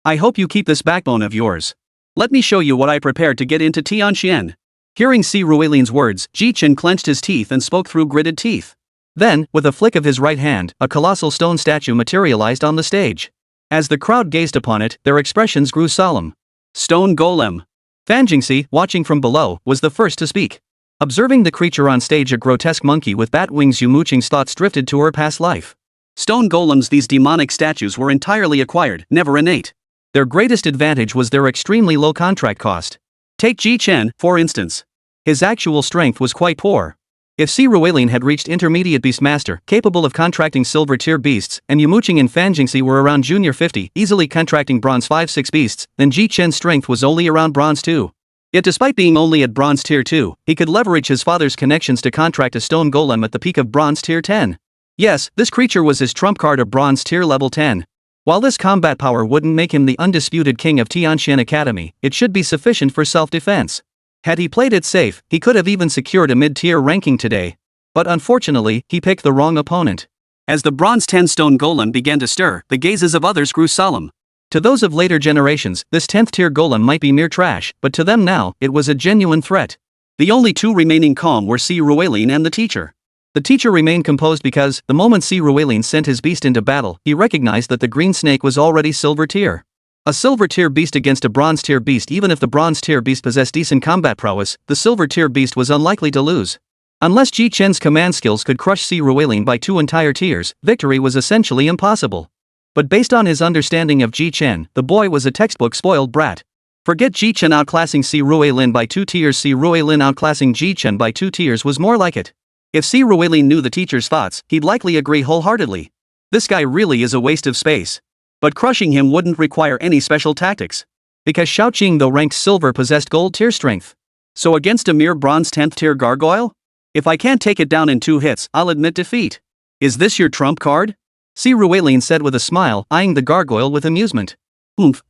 I hope you keep this backbone of yours. Let me show you what I prepared to get into Tianxian. Hearing Si Ruilin's words, Ji Chen clenched his teeth and spoke through gritted teeth. Then, with a flick of his right hand, a colossal stone statue materialized on the stage. As the crowd gazed upon it, their expressions grew solemn. Stone Golem. Fan Jingxi, watching from below, was the first to speak. Observing the creature on stage, a grotesque monkey with bat wings, Yumo Qing's thoughts drifted to her past life. Stone golems, these demonic statues, were entirely acquired, never innate. Their greatest advantage was their extremely low contract cost. Take Ji Chen, for instance. His actual strength was quite poor. If Si Ruilin had reached intermediate beastmaster, capable of contracting silver tier beasts, and Yumo Qing and Fan Jingxi were around junior 50, easily contracting bronze 5-6 beasts, then Ji Chen's strength was only around bronze 2. Yet despite being only at bronze tier 2, he could leverage his father's connections to contract a stone golem at the peak of bronze tier 10. Yes, this creature was his trump card of bronze tier level 10. While this combat power wouldn't make him the undisputed king of Tianxian Academy, it should be sufficient for self-defense. Had he played it safe, he could have even secured a mid-tier ranking today. But unfortunately, he picked the wrong opponent. As the bronze 10 stone golem began to stir, the gazes of others grew solemn. To those of later generations, this 10th tier golem might be mere trash, but to them now, it was a genuine threat. The only two remaining calm were Si Ruelin and the teacher. The teacher remained composed because, the moment Si Ruelin sent his beast into battle, he recognized that the green snake was already silver tier. A silver tier beast against a bronze tier beast. Even if the bronze tier beast possessed decent combat prowess, the silver tier beast was unlikely to lose. Unless Ji Chen's command skills could crush Si Ruelin by 2 entire tiers, victory was essentially impossible. But based on his understanding of Ji Chen, the boy was a textbook spoiled brat. Forget Ji Chen outclassing Si Ruelin by 2 tiers. Si Ruelin outclassing Ji Chen by 2 tiers was more like it. If Si Ruelin knew the teacher's thoughts, he'd likely agree wholeheartedly. This guy really is a waste of space. But crushing him wouldn't require any special tactics. Because Xiaoqing, though ranked silver, possessed gold tier strength. So against a mere bronze 10th tier gargoyle? If I can't take it down in 2 hits, I'll admit defeat. Is this your trump card? Si Ruelin said with a smile, eyeing the gargoyle with amusement.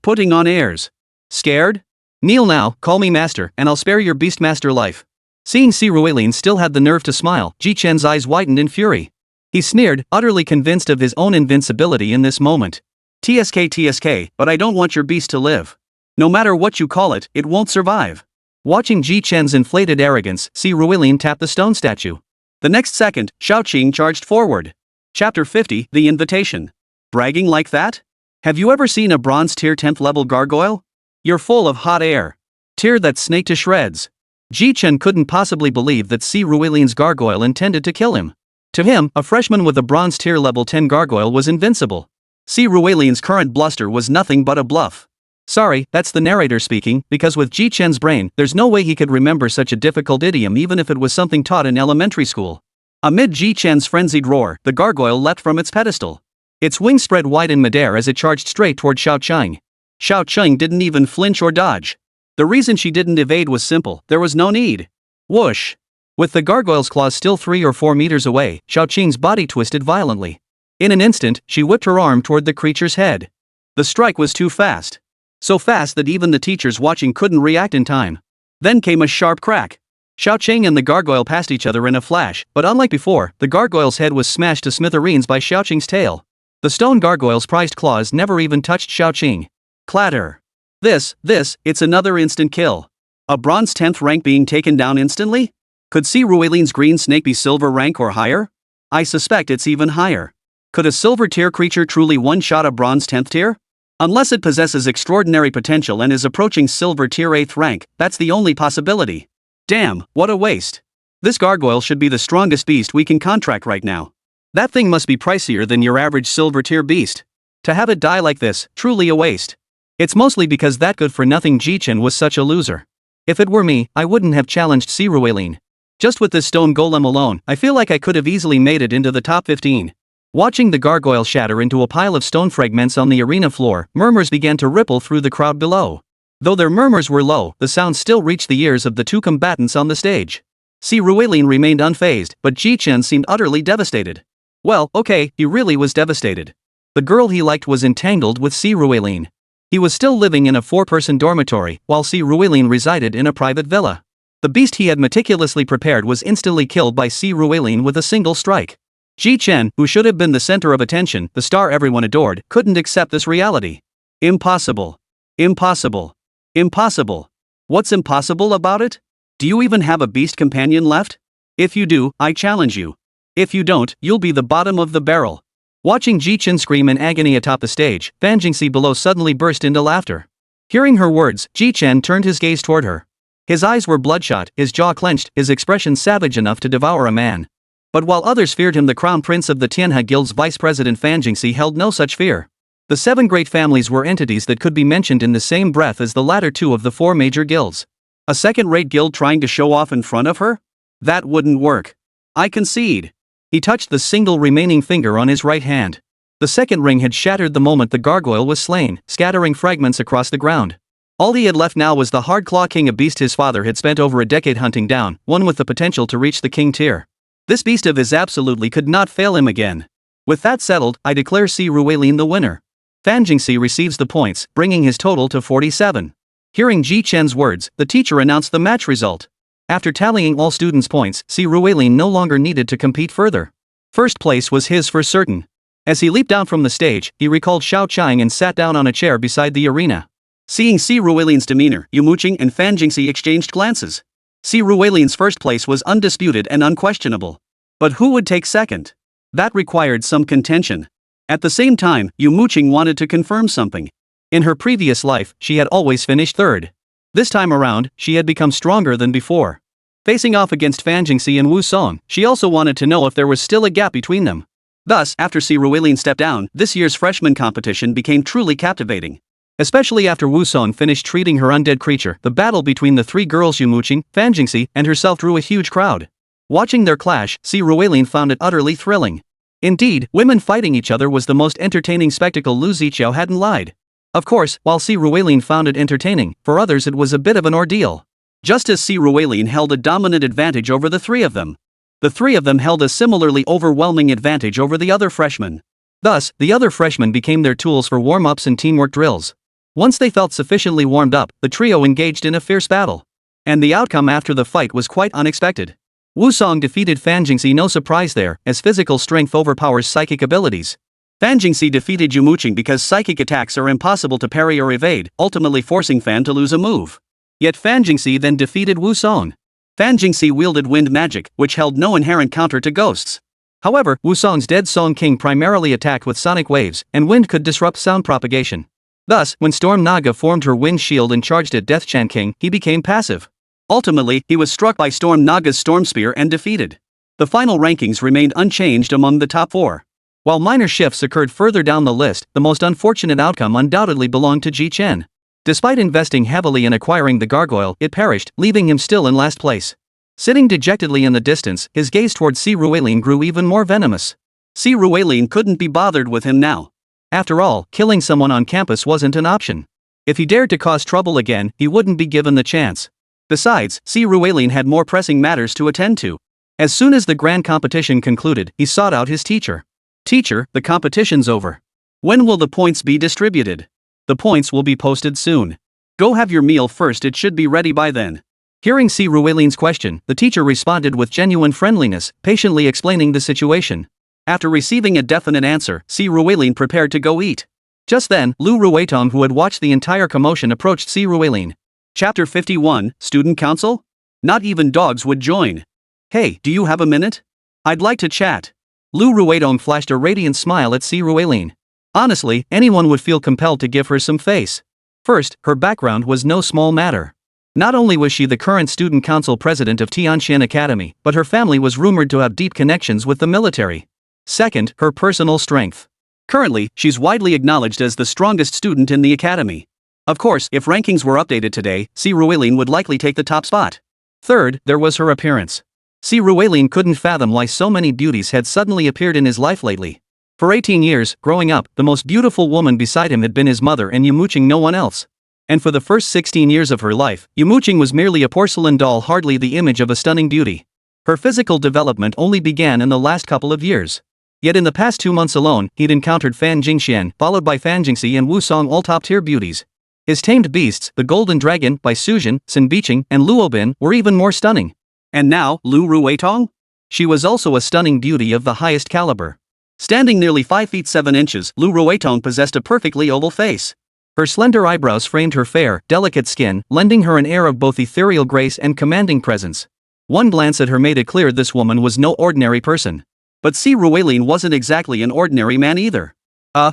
Putting on airs. Scared? Kneel now, call me master, and I'll spare your beastmaster life. Seeing Si Ruelin still had the nerve to smile, Ji Chen's eyes widened in fury. He sneered, utterly convinced of his own invincibility in this moment. TSK, but I don't want your beast to live. No matter what you call it, it won't survive. Watching Ji Chen's inflated arrogance, Si Ruelin tapped the stone statue. The next second, Xiaoqing charged forward. Chapter 50, The Invitation. Bragging like that? Have you ever seen a bronze tier 10th level gargoyle? You're full of hot air. Tear that snake to shreds. Ji Chen couldn't possibly believe that Si Ruelin's gargoyle intended to kill him. To him, a freshman with a bronze tier level 10 gargoyle was invincible. Si Ruelin's current bluster was nothing but a bluff. Sorry, that's the narrator speaking, because with Ji Chen's brain, there's no way he could remember such a difficult idiom even if it was something taught in elementary school. Amid Ji Chen's frenzied roar, the gargoyle leapt from its pedestal. Its wings spread wide in midair as it charged straight toward Xiaoqing. Xiaoqing didn't even flinch or dodge. The reason she didn't evade was simple: there was no need. Whoosh! With the gargoyle's claws still 3 or 4 meters away, Xiaoqing's body twisted violently. In an instant, she whipped her arm toward the creature's head. The strike was too fast. So fast that even the teachers watching couldn't react in time. Then came a sharp crack. Xiaoqing and the gargoyle passed each other in a flash, but unlike before, the gargoyle's head was smashed to smithereens by Xiaoqing's tail. The stone gargoyle's prized claws never even touched Xiaoqing. Clatter. It's another instant kill. A bronze 10th rank being taken down instantly? Could Si Ruelin's green snake be silver rank or higher? I suspect it's even higher. Could a silver tier creature truly one-shot a bronze 10th tier? Unless it possesses extraordinary potential and is approaching silver tier 8th rank, that's the only possibility. Damn, what a waste. This gargoyle should be the strongest beast we can contract right now. That thing must be pricier than your average silver tier beast. To have it die like this, truly a waste. It's mostly because that good-for-nothing Ji Chen was such a loser. If it were me, I wouldn't have challenged Si Ruelin. Just with this stone golem alone, I feel like I could have easily made it into the top 15. Watching the gargoyle shatter into a pile of stone fragments on the arena floor, murmurs began to ripple through the crowd below. Though their murmurs were low, the sound still reached the ears of the two combatants on the stage. Si Ruelin remained unfazed, but Ji Chen seemed utterly devastated. Well, okay, he really was devastated. The girl he liked was entangled with Si Ruelin. He was still living in a 4-person dormitory, while Si Ruelin resided in a private villa. The beast he had meticulously prepared was instantly killed by Si Ruelin with a single strike. Ji Chen, who should have been the center of attention, the star everyone adored, couldn't accept this reality. Impossible. Impossible. Impossible. What's impossible about it? Do you even have a beast companion left? If you do, I challenge you. If you don't, you'll be the bottom of the barrel. Watching Ji Chen scream in agony atop the stage, Fan Jingxi below suddenly burst into laughter. Hearing her words, Ji Chen turned his gaze toward her. His eyes were bloodshot, his jaw clenched, his expression savage enough to devour a man. But while others feared him, the crown prince of the Tianhe Guild's vice president Fan Jingxi held no such fear. The 7 great families were entities that could be mentioned in the same breath as the latter 2 of the 4 major guilds. A second-rate guild trying to show off in front of her? That wouldn't work. I concede. He touched the single remaining finger on his right hand. The second ring had shattered the moment the gargoyle was slain, scattering fragments across the ground. All he had left now was the Hardclaw King, a beast his father had spent over a decade hunting down, one with the potential to reach the king tier. This beast of his absolutely could not fail him again. With that settled, I declare Si Ruelin the winner. Fan Jingxi receives the points, bringing his total to 47. Hearing Ji Chen's words, the teacher announced the match result. After tallying all students' points, Si Ruelin no longer needed to compete further. First place was his for certain. As he leaped down from the stage, he recalled Xiao Qiang and sat down on a chair beside the arena. Seeing Si Ruilian's demeanor, Yumo Qing and Fan Jingxi exchanged glances. Si Ruilian's first place was undisputed and unquestionable. But who would take second? That required some contention. At the same time, Yumo Qing wanted to confirm something. In her previous life, she had always finished third. This time around, she had become stronger than before. Facing off against Fan Jingxi and Wu Song, she also wanted to know if there was still a gap between them. Thus, after Si Ruilian stepped down, this year's freshman competition became truly captivating. Especially after Wu Song finished treating her undead creature, the battle between the three girls Yumo Qing, Fan Jingxi, and herself drew a huge crowd. Watching their clash, Si Ruilian found it utterly thrilling. Indeed, women fighting each other was the most entertaining spectacle. Lu Ziqiao hadn't lied. Of course, while Si Ruilian found it entertaining, for others it was a bit of an ordeal. Just as Si Ruilian held a dominant advantage over the three of them, the three of them held a similarly overwhelming advantage over the other freshmen. Thus, the other freshmen became their tools for warm-ups and teamwork drills. Once they felt sufficiently warmed up, the trio engaged in a fierce battle. And the outcome after the fight was quite unexpected. Wu Song defeated Fan Jingxi, no surprise there, as physical strength overpowers psychic abilities. Fan Jingxi defeated Yumo Qing because psychic attacks are impossible to parry or evade, ultimately forcing Fan to lose a move. Yet Fan Jingxi then defeated Wu Song. Fan Jingxi wielded wind magic, which held no inherent counter to ghosts. However, Wu Song's Dead Song King primarily attacked with sonic waves, and wind could disrupt sound propagation. Thus, when Storm Naga formed her wind shield and charged at Death Chan King, he became passive. Ultimately, he was struck by Storm Naga's Storm Spear and defeated. The final rankings remained unchanged among the top four. While minor shifts occurred further down the list, the most unfortunate outcome undoubtedly belonged to Ji Chen. Despite investing heavily in acquiring the gargoyle, it perished, leaving him still in last place. Sitting dejectedly in the distance, his gaze toward Si Ruilian grew even more venomous. Si Ruilian couldn't be bothered with him now. After all, killing someone on campus wasn't an option. If he dared to cause trouble again, he wouldn't be given the chance. Besides, Si Ruilian had more pressing matters to attend to. As soon as the grand competition concluded, he sought out his teacher. "Teacher, the competition's over. When will the points be distributed?" "The points will be posted soon. Go have your meal first, it should be ready by then." Hearing Si Ruilian's question, the teacher responded with genuine friendliness, patiently explaining the situation. After receiving a definite answer, Si Ruilian prepared to go eat. Just then, Lu Ruitong, who had watched the entire commotion, approached Si Ruilian. Chapter 51, Student Council? Not even dogs would join. "Hey, do you have a minute? I'd like to chat." Lu Ruitong flashed a radiant smile at Si Ruilian. Honestly, anyone would feel compelled to give her some face. First, her background was no small matter. Not only was she the current student council president of Tianxian Academy, but her family was rumored to have deep connections with the military. Second, her personal strength. Currently, she's widely acknowledged as the strongest student in the academy. Of course, if rankings were updated today, Si Ruilian would likely take the top spot. Third, there was her appearance. Si Ruilian couldn't fathom why so many beauties had suddenly appeared in his life lately. For 18 years, growing up, the most beautiful woman beside him had been his mother and Yumo Qing, no one else. And for the first 16 years of her life, Yumo Qing was merely a porcelain doll, hardly the image of a stunning beauty. Her physical development only began in the last couple of years. Yet in the past 2 months alone, he'd encountered Fan Jingxian, followed by Fan Jingxi and Wu Song, all top-tier beauties. His tamed beasts, the Golden Dragon by Sujin, Sun Biqing, and Luobin, were even more stunning. And now, Lu Ruitong? She was also a stunning beauty of the highest caliber. Standing nearly 5 feet 7 inches, Lu Ruitong possessed a perfectly oval face. Her slender eyebrows framed her fair, delicate skin, lending her an air of both ethereal grace and commanding presence. One glance at her made it clear this woman was no ordinary person. But Si Ruilian wasn't exactly an ordinary man either.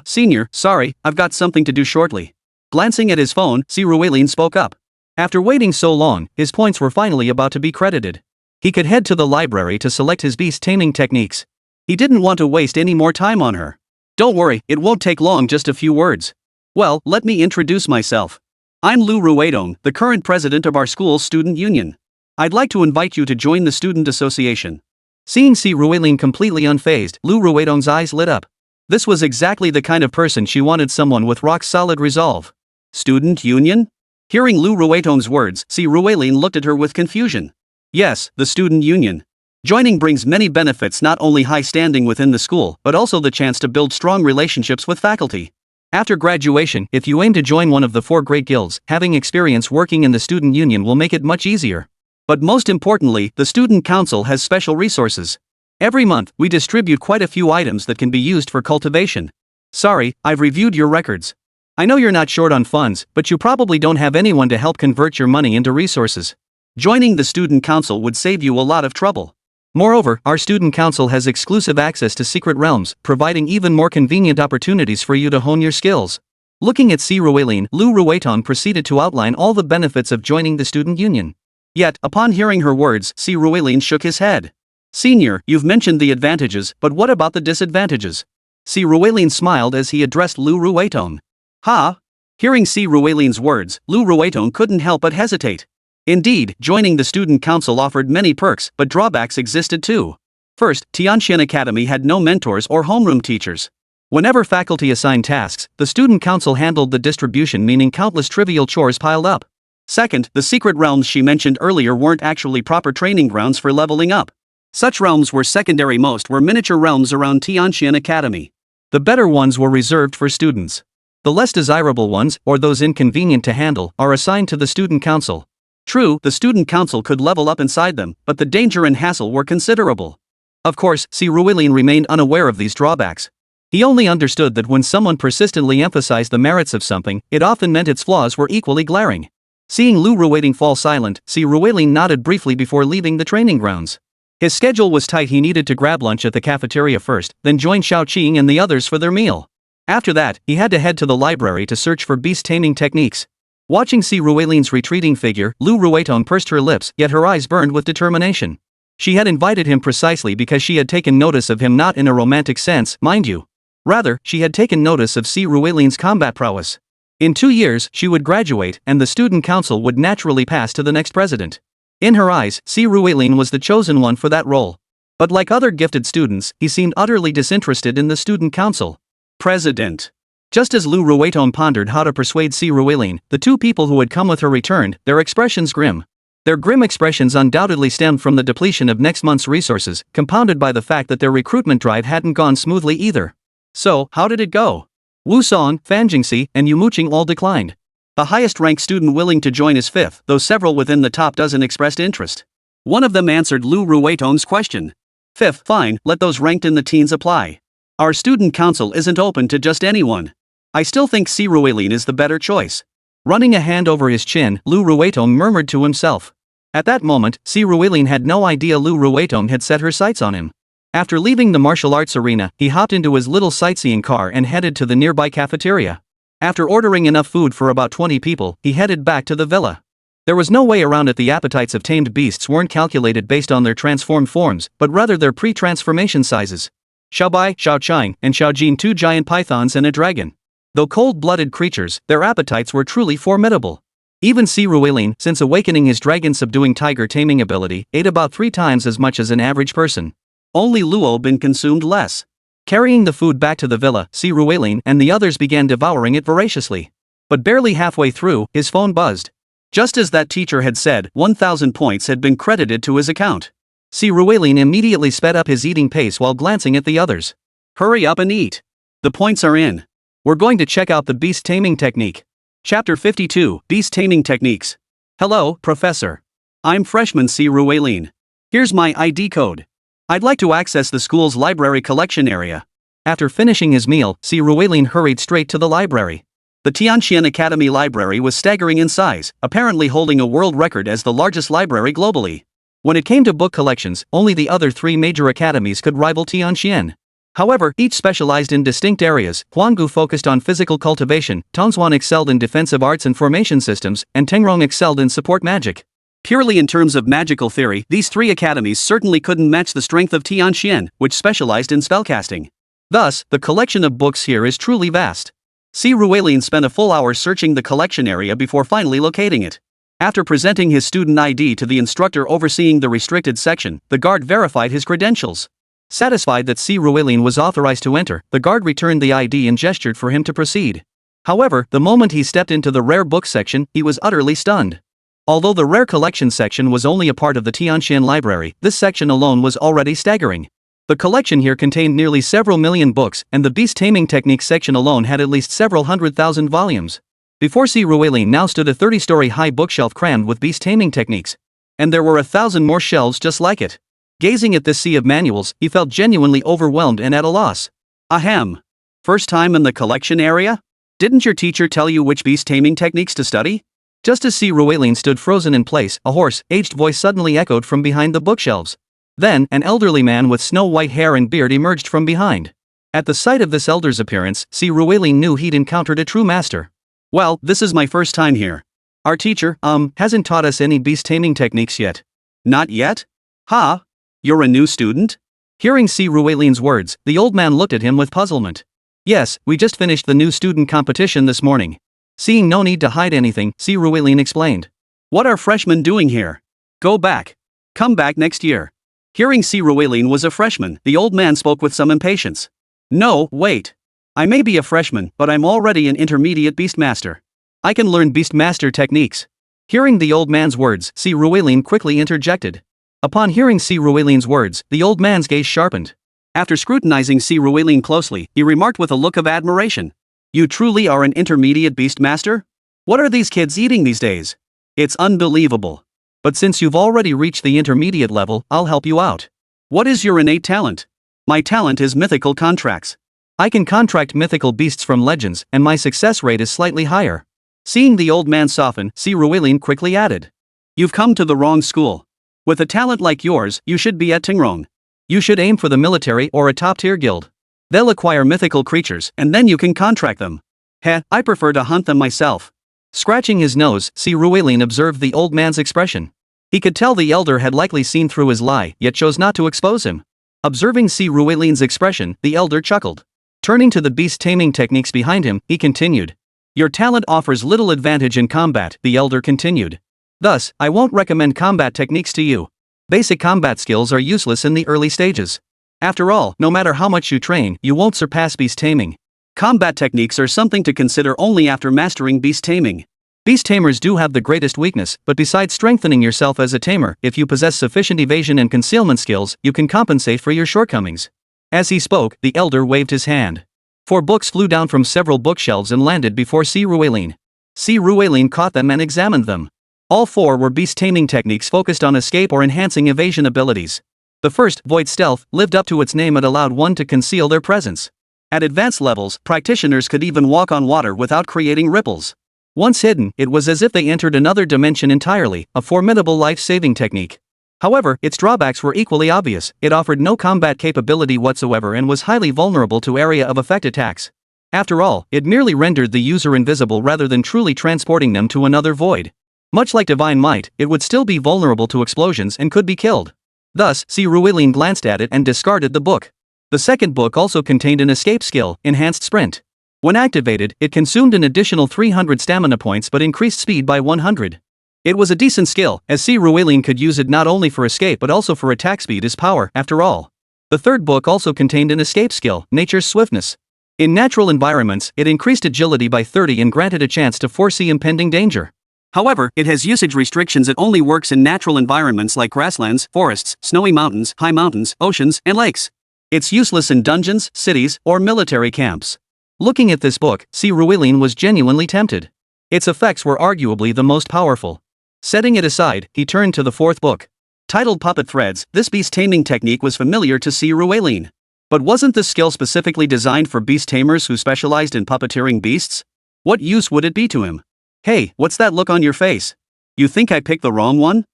Senior, sorry, I've got something to do shortly." Glancing at his phone, Si Ruilian spoke up. After waiting so long, his points were finally about to be credited. He could head to the library to select his beast taming techniques. He didn't want to waste any more time on her. "Don't worry, it won't take long, just a few words. Well, let me introduce myself. I'm Lu Ruitong, the current president of our school's student union. I'd like to invite you to join the student association." Seeing Si Ruilian completely unfazed, Lu Ruitong's eyes lit up. This was exactly the kind of person she wanted, someone with rock-solid resolve. Student union? Hearing Lu Ruitong's words, Si Ruilian looked at her with confusion. Yes, the student union. Joining brings many benefits, not only high standing within the school, but also the chance to build strong relationships with faculty. After graduation, if you aim to join one of the 4 great guilds, having experience working in the student union will make it much easier. But most importantly, the student council has special resources. Every month, we distribute quite a few items that can be used for cultivation. Sorry, I've reviewed your records. I know you're not short on funds, but you probably don't have anyone to help convert your money into resources. Joining the student council would save you a lot of trouble. Moreover, our student council has exclusive access to secret realms, providing even more convenient opportunities for you to hone your skills. Looking at Si Rueilin, Lu Rueton proceeded to outline all the benefits of joining the student union. Yet, upon hearing her words, Si Rueilin shook his head. Senior, you've mentioned the advantages, but what about the disadvantages? Si Rueilin smiled as he addressed Lu Rueton. Ha! Hearing Si Rueilin's words, Lu Rueton couldn't help but hesitate. Indeed, joining the student council offered many perks, but drawbacks existed too. First, Tianxian Academy had no mentors or homeroom teachers. Whenever faculty assigned tasks, the student council handled the distribution, meaning countless trivial chores piled up. Second, the secret realms she mentioned earlier weren't actually proper training grounds for leveling up. Such realms were secondary, most were miniature realms around Tianxian Academy. The better ones were reserved for students. The less desirable ones, or those inconvenient to handle, are assigned to the student council. True, the student council could level up inside them, but the danger and hassle were considerable. Of course, Si Rueilin remained unaware of these drawbacks. He only understood that when someone persistently emphasized the merits of something, it often meant its flaws were equally glaring. Seeing Lu Rueton fall silent, Si Rueilin nodded briefly before leaving the training grounds. His schedule was tight. He needed to grab lunch at the cafeteria first, then join Xiao Qing and the others for their meal. After that, he had to head to the library to search for beast taming techniques. Watching Si Rueilin's retreating figure, Lu Rueton pursed her lips, yet her eyes burned with determination. She had invited him precisely because she had taken notice of him, not in a romantic sense, mind you. Rather, she had taken notice of Si Rueilin's combat prowess. In 2 years, she would graduate, and the student council would naturally pass to the next president. In her eyes, Si Rueilin was the chosen one for that role. But like other gifted students, he seemed utterly disinterested in the student council. President. Just as Lu Rueton pondered how to persuade Si Rueilin, the two people who had come with her returned, their expressions grim. Their grim expressions undoubtedly stemmed from the depletion of next month's resources, compounded by the fact that their recruitment drive hadn't gone smoothly either. So, how did it go? Wu Song, Fan Jingxi, and Yumo Qing all declined. The highest-ranked student willing to join is fifth, though several within the top dozen expressed interest. One of them answered Lu Rueton's question. Fifth, fine, let those ranked in the teens apply. Our student council isn't open to just anyone. I still think Si Rueilin is the better choice. Running a hand over his chin, Lu Rueton murmured to himself. At that moment, Si Rueilin had no idea Lu Rueton had set her sights on him. After leaving the martial arts arena, he hopped into his little sightseeing car and headed to the nearby cafeteria. After ordering enough food for about 20 people, he headed back to the villa. There was no way around it. The appetites of tamed beasts weren't calculated based on their transformed forms, but rather their pre-transformation sizes. Xiaobai, Xiaochang, and Xiaojin, 2 giant pythons and a dragon. Though cold-blooded creatures, their appetites were truly formidable. Even Si Rueilin, since awakening his dragon-subduing tiger taming ability, ate about 3 times as much as an average person. Only Luo Bin consumed less. Carrying the food back to the villa, Si Rueilin and the others began devouring it voraciously. But barely halfway through, his phone buzzed. Just as that teacher had said, 1,000 points had been credited to his account. Si Rueilin immediately sped up his eating pace while glancing at the others. Hurry up and eat. The points are in. We're going to check out the beast taming technique. Chapter 52, Beast Taming Techniques. Hello, Professor. I'm freshman Si Rueilin. Here's my ID code. I'd like to access the school's library collection area. After finishing his meal, Si Rueilin hurried straight to the library. The Tianxian Academy Library was staggering in size, apparently holding a world record as the largest library globally. When it came to book collections, only the other 3 major academies could rival Tianxian. However, each specialized in distinct areas. Huanggu focused on physical cultivation, Tongzhuan excelled in defensive arts and formation systems, and Tengrong excelled in support magic. Purely in terms of magical theory, these 3 academies certainly couldn't match the strength of Tianxian, which specialized in spellcasting. Thus, the collection of books here is truly vast. Si Rueilin spent a full hour searching the collection area before finally locating it. After presenting his student ID to the instructor overseeing the restricted section, the guard verified his credentials. Satisfied that Si Rueilin was authorized to enter, the guard returned the ID and gestured for him to proceed. However, the moment he stepped into the rare book section, he was utterly stunned. Although the rare collection section was only a part of the Tianxian library, this section alone was already staggering. The collection here contained nearly several million books, and the beast taming techniques section alone had at least several 100,000 volumes. Before Si Rueilin now stood a 30-story high bookshelf crammed with beast taming techniques. And there were 1,000 more shelves just like it. Gazing at this sea of manuals, he felt genuinely overwhelmed and at a loss. Ahem. First time in the collection area? Didn't your teacher tell you which beast taming techniques to study? Just as Si Ruelin stood frozen in place, a hoarse, aged voice suddenly echoed from behind the bookshelves. Then, an elderly man with snow-white hair and beard emerged from behind. At the sight of this elder's appearance, Si Ruelin knew he'd encountered a true master. Well, this is my first time here. Our teacher, hasn't taught us any beast taming techniques yet. Not yet? Ha? You're a new student? Hearing Si Ruelin's words, the old man looked at him with puzzlement. Yes, we just finished the new student competition this morning. Seeing no need to hide anything, Si Ruelin explained. What are freshmen doing here? Go back. Come back next year. Hearing Si Ruelin was a freshman, the old man spoke with some impatience. No, wait. I may be a freshman, but I'm already an intermediate beastmaster. I can learn beastmaster techniques. Hearing the old man's words, Si Ruelin quickly interjected. Upon hearing Si Ruelin's words, the old man's gaze sharpened. After scrutinizing Si Ruelin closely, he remarked with a look of admiration. You truly are an intermediate beastmaster? What are these kids eating these days? It's unbelievable. But since you've already reached the intermediate level, I'll help you out. What is your innate talent? My talent is mythical contracts. I can contract mythical beasts from legends, and my success rate is slightly higher. Seeing the old man soften, Si Ruelin quickly added. You've come to the wrong school. With a talent like yours, you should be at Tingrong. You should aim for the military or a top-tier guild. They'll acquire mythical creatures, and then you can contract them. Heh, I prefer to hunt them myself. Scratching his nose, Si Ruelin observed the old man's expression. He could tell the elder had likely seen through his lie, yet chose not to expose him. Observing Si Ruelin's expression, the elder chuckled. Turning to the beast taming techniques behind him, he continued. Your talent offers little advantage in combat, the elder continued. Thus, I won't recommend combat techniques to you. Basic combat skills are useless in the early stages. After all, no matter how much you train, you won't surpass beast taming. Combat techniques are something to consider only after mastering beast taming. Beast tamers do have the greatest weakness, but besides strengthening yourself as a tamer, if you possess sufficient evasion and concealment skills, you can compensate for your shortcomings. As he spoke, the elder waved his hand. 4 books flew down from several bookshelves and landed before Si Ruelin. Si Ruelin caught them and examined them. All 4 were beast taming techniques focused on escape or enhancing evasion abilities. The first, Void Stealth, lived up to its name and allowed one to conceal their presence. At advanced levels, practitioners could even walk on water without creating ripples. Once hidden, it was as if they entered another dimension entirely, a formidable life-saving technique. However, its drawbacks were equally obvious. It offered no combat capability whatsoever and was highly vulnerable to area of effect attacks. After all, it merely rendered the user invisible rather than truly transporting them to another void. Much like Divine Might, it would still be vulnerable to explosions and could be killed. Thus, Si Ruelin glanced at it and discarded the book. The second book also contained an escape skill, Enhanced Sprint. When activated, it consumed an additional 300 stamina points but increased speed by 100. It was a decent skill, as Si Ruelin could use it not only for escape but also for attack speed as power, after all. The third book also contained an escape skill, Nature's Swiftness. In natural environments, it increased agility by 30 and granted a chance to foresee impending danger. However, it has usage restrictions. It only works in natural environments like grasslands, forests, snowy mountains, high mountains, oceans, and lakes. It's useless in dungeons, cities, or military camps. Looking at this book, Si Ruelin was genuinely tempted. Its effects were arguably the most powerful. Setting it aside, he turned to the fourth book. Titled Puppet Threads, this beast taming technique was familiar to Si Ruelin. But wasn't this skill specifically designed for beast tamers who specialized in puppeteering beasts? What use would it be to him? Hey, what's that look on your face? You think I picked the wrong one?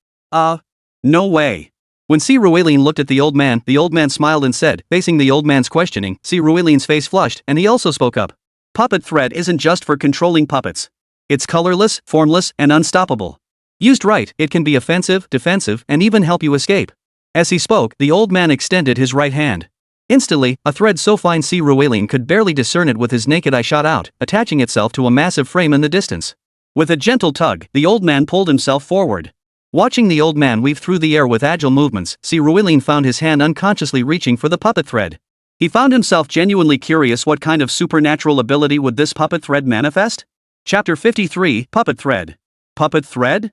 No way. When Si Ruelin looked at the old man smiled and said, facing the old man's questioning, Si Ruelin's face flushed, and he also spoke up. Puppet thread isn't just for controlling puppets. It's colorless, formless, and unstoppable. Used right, it can be offensive, defensive, and even help you escape. As he spoke, the old man extended his right hand. Instantly, a thread so fine Si Ruelin could barely discern it with his naked eye shot out, attaching itself to a massive frame in the distance. With a gentle tug, the old man pulled himself forward. Watching the old man weave through the air with agile movements, Si Ruelin found his hand unconsciously reaching for the puppet thread. He found himself genuinely curious, what kind of supernatural ability would this puppet thread manifest? Chapter 53, Puppet Thread. Puppet thread?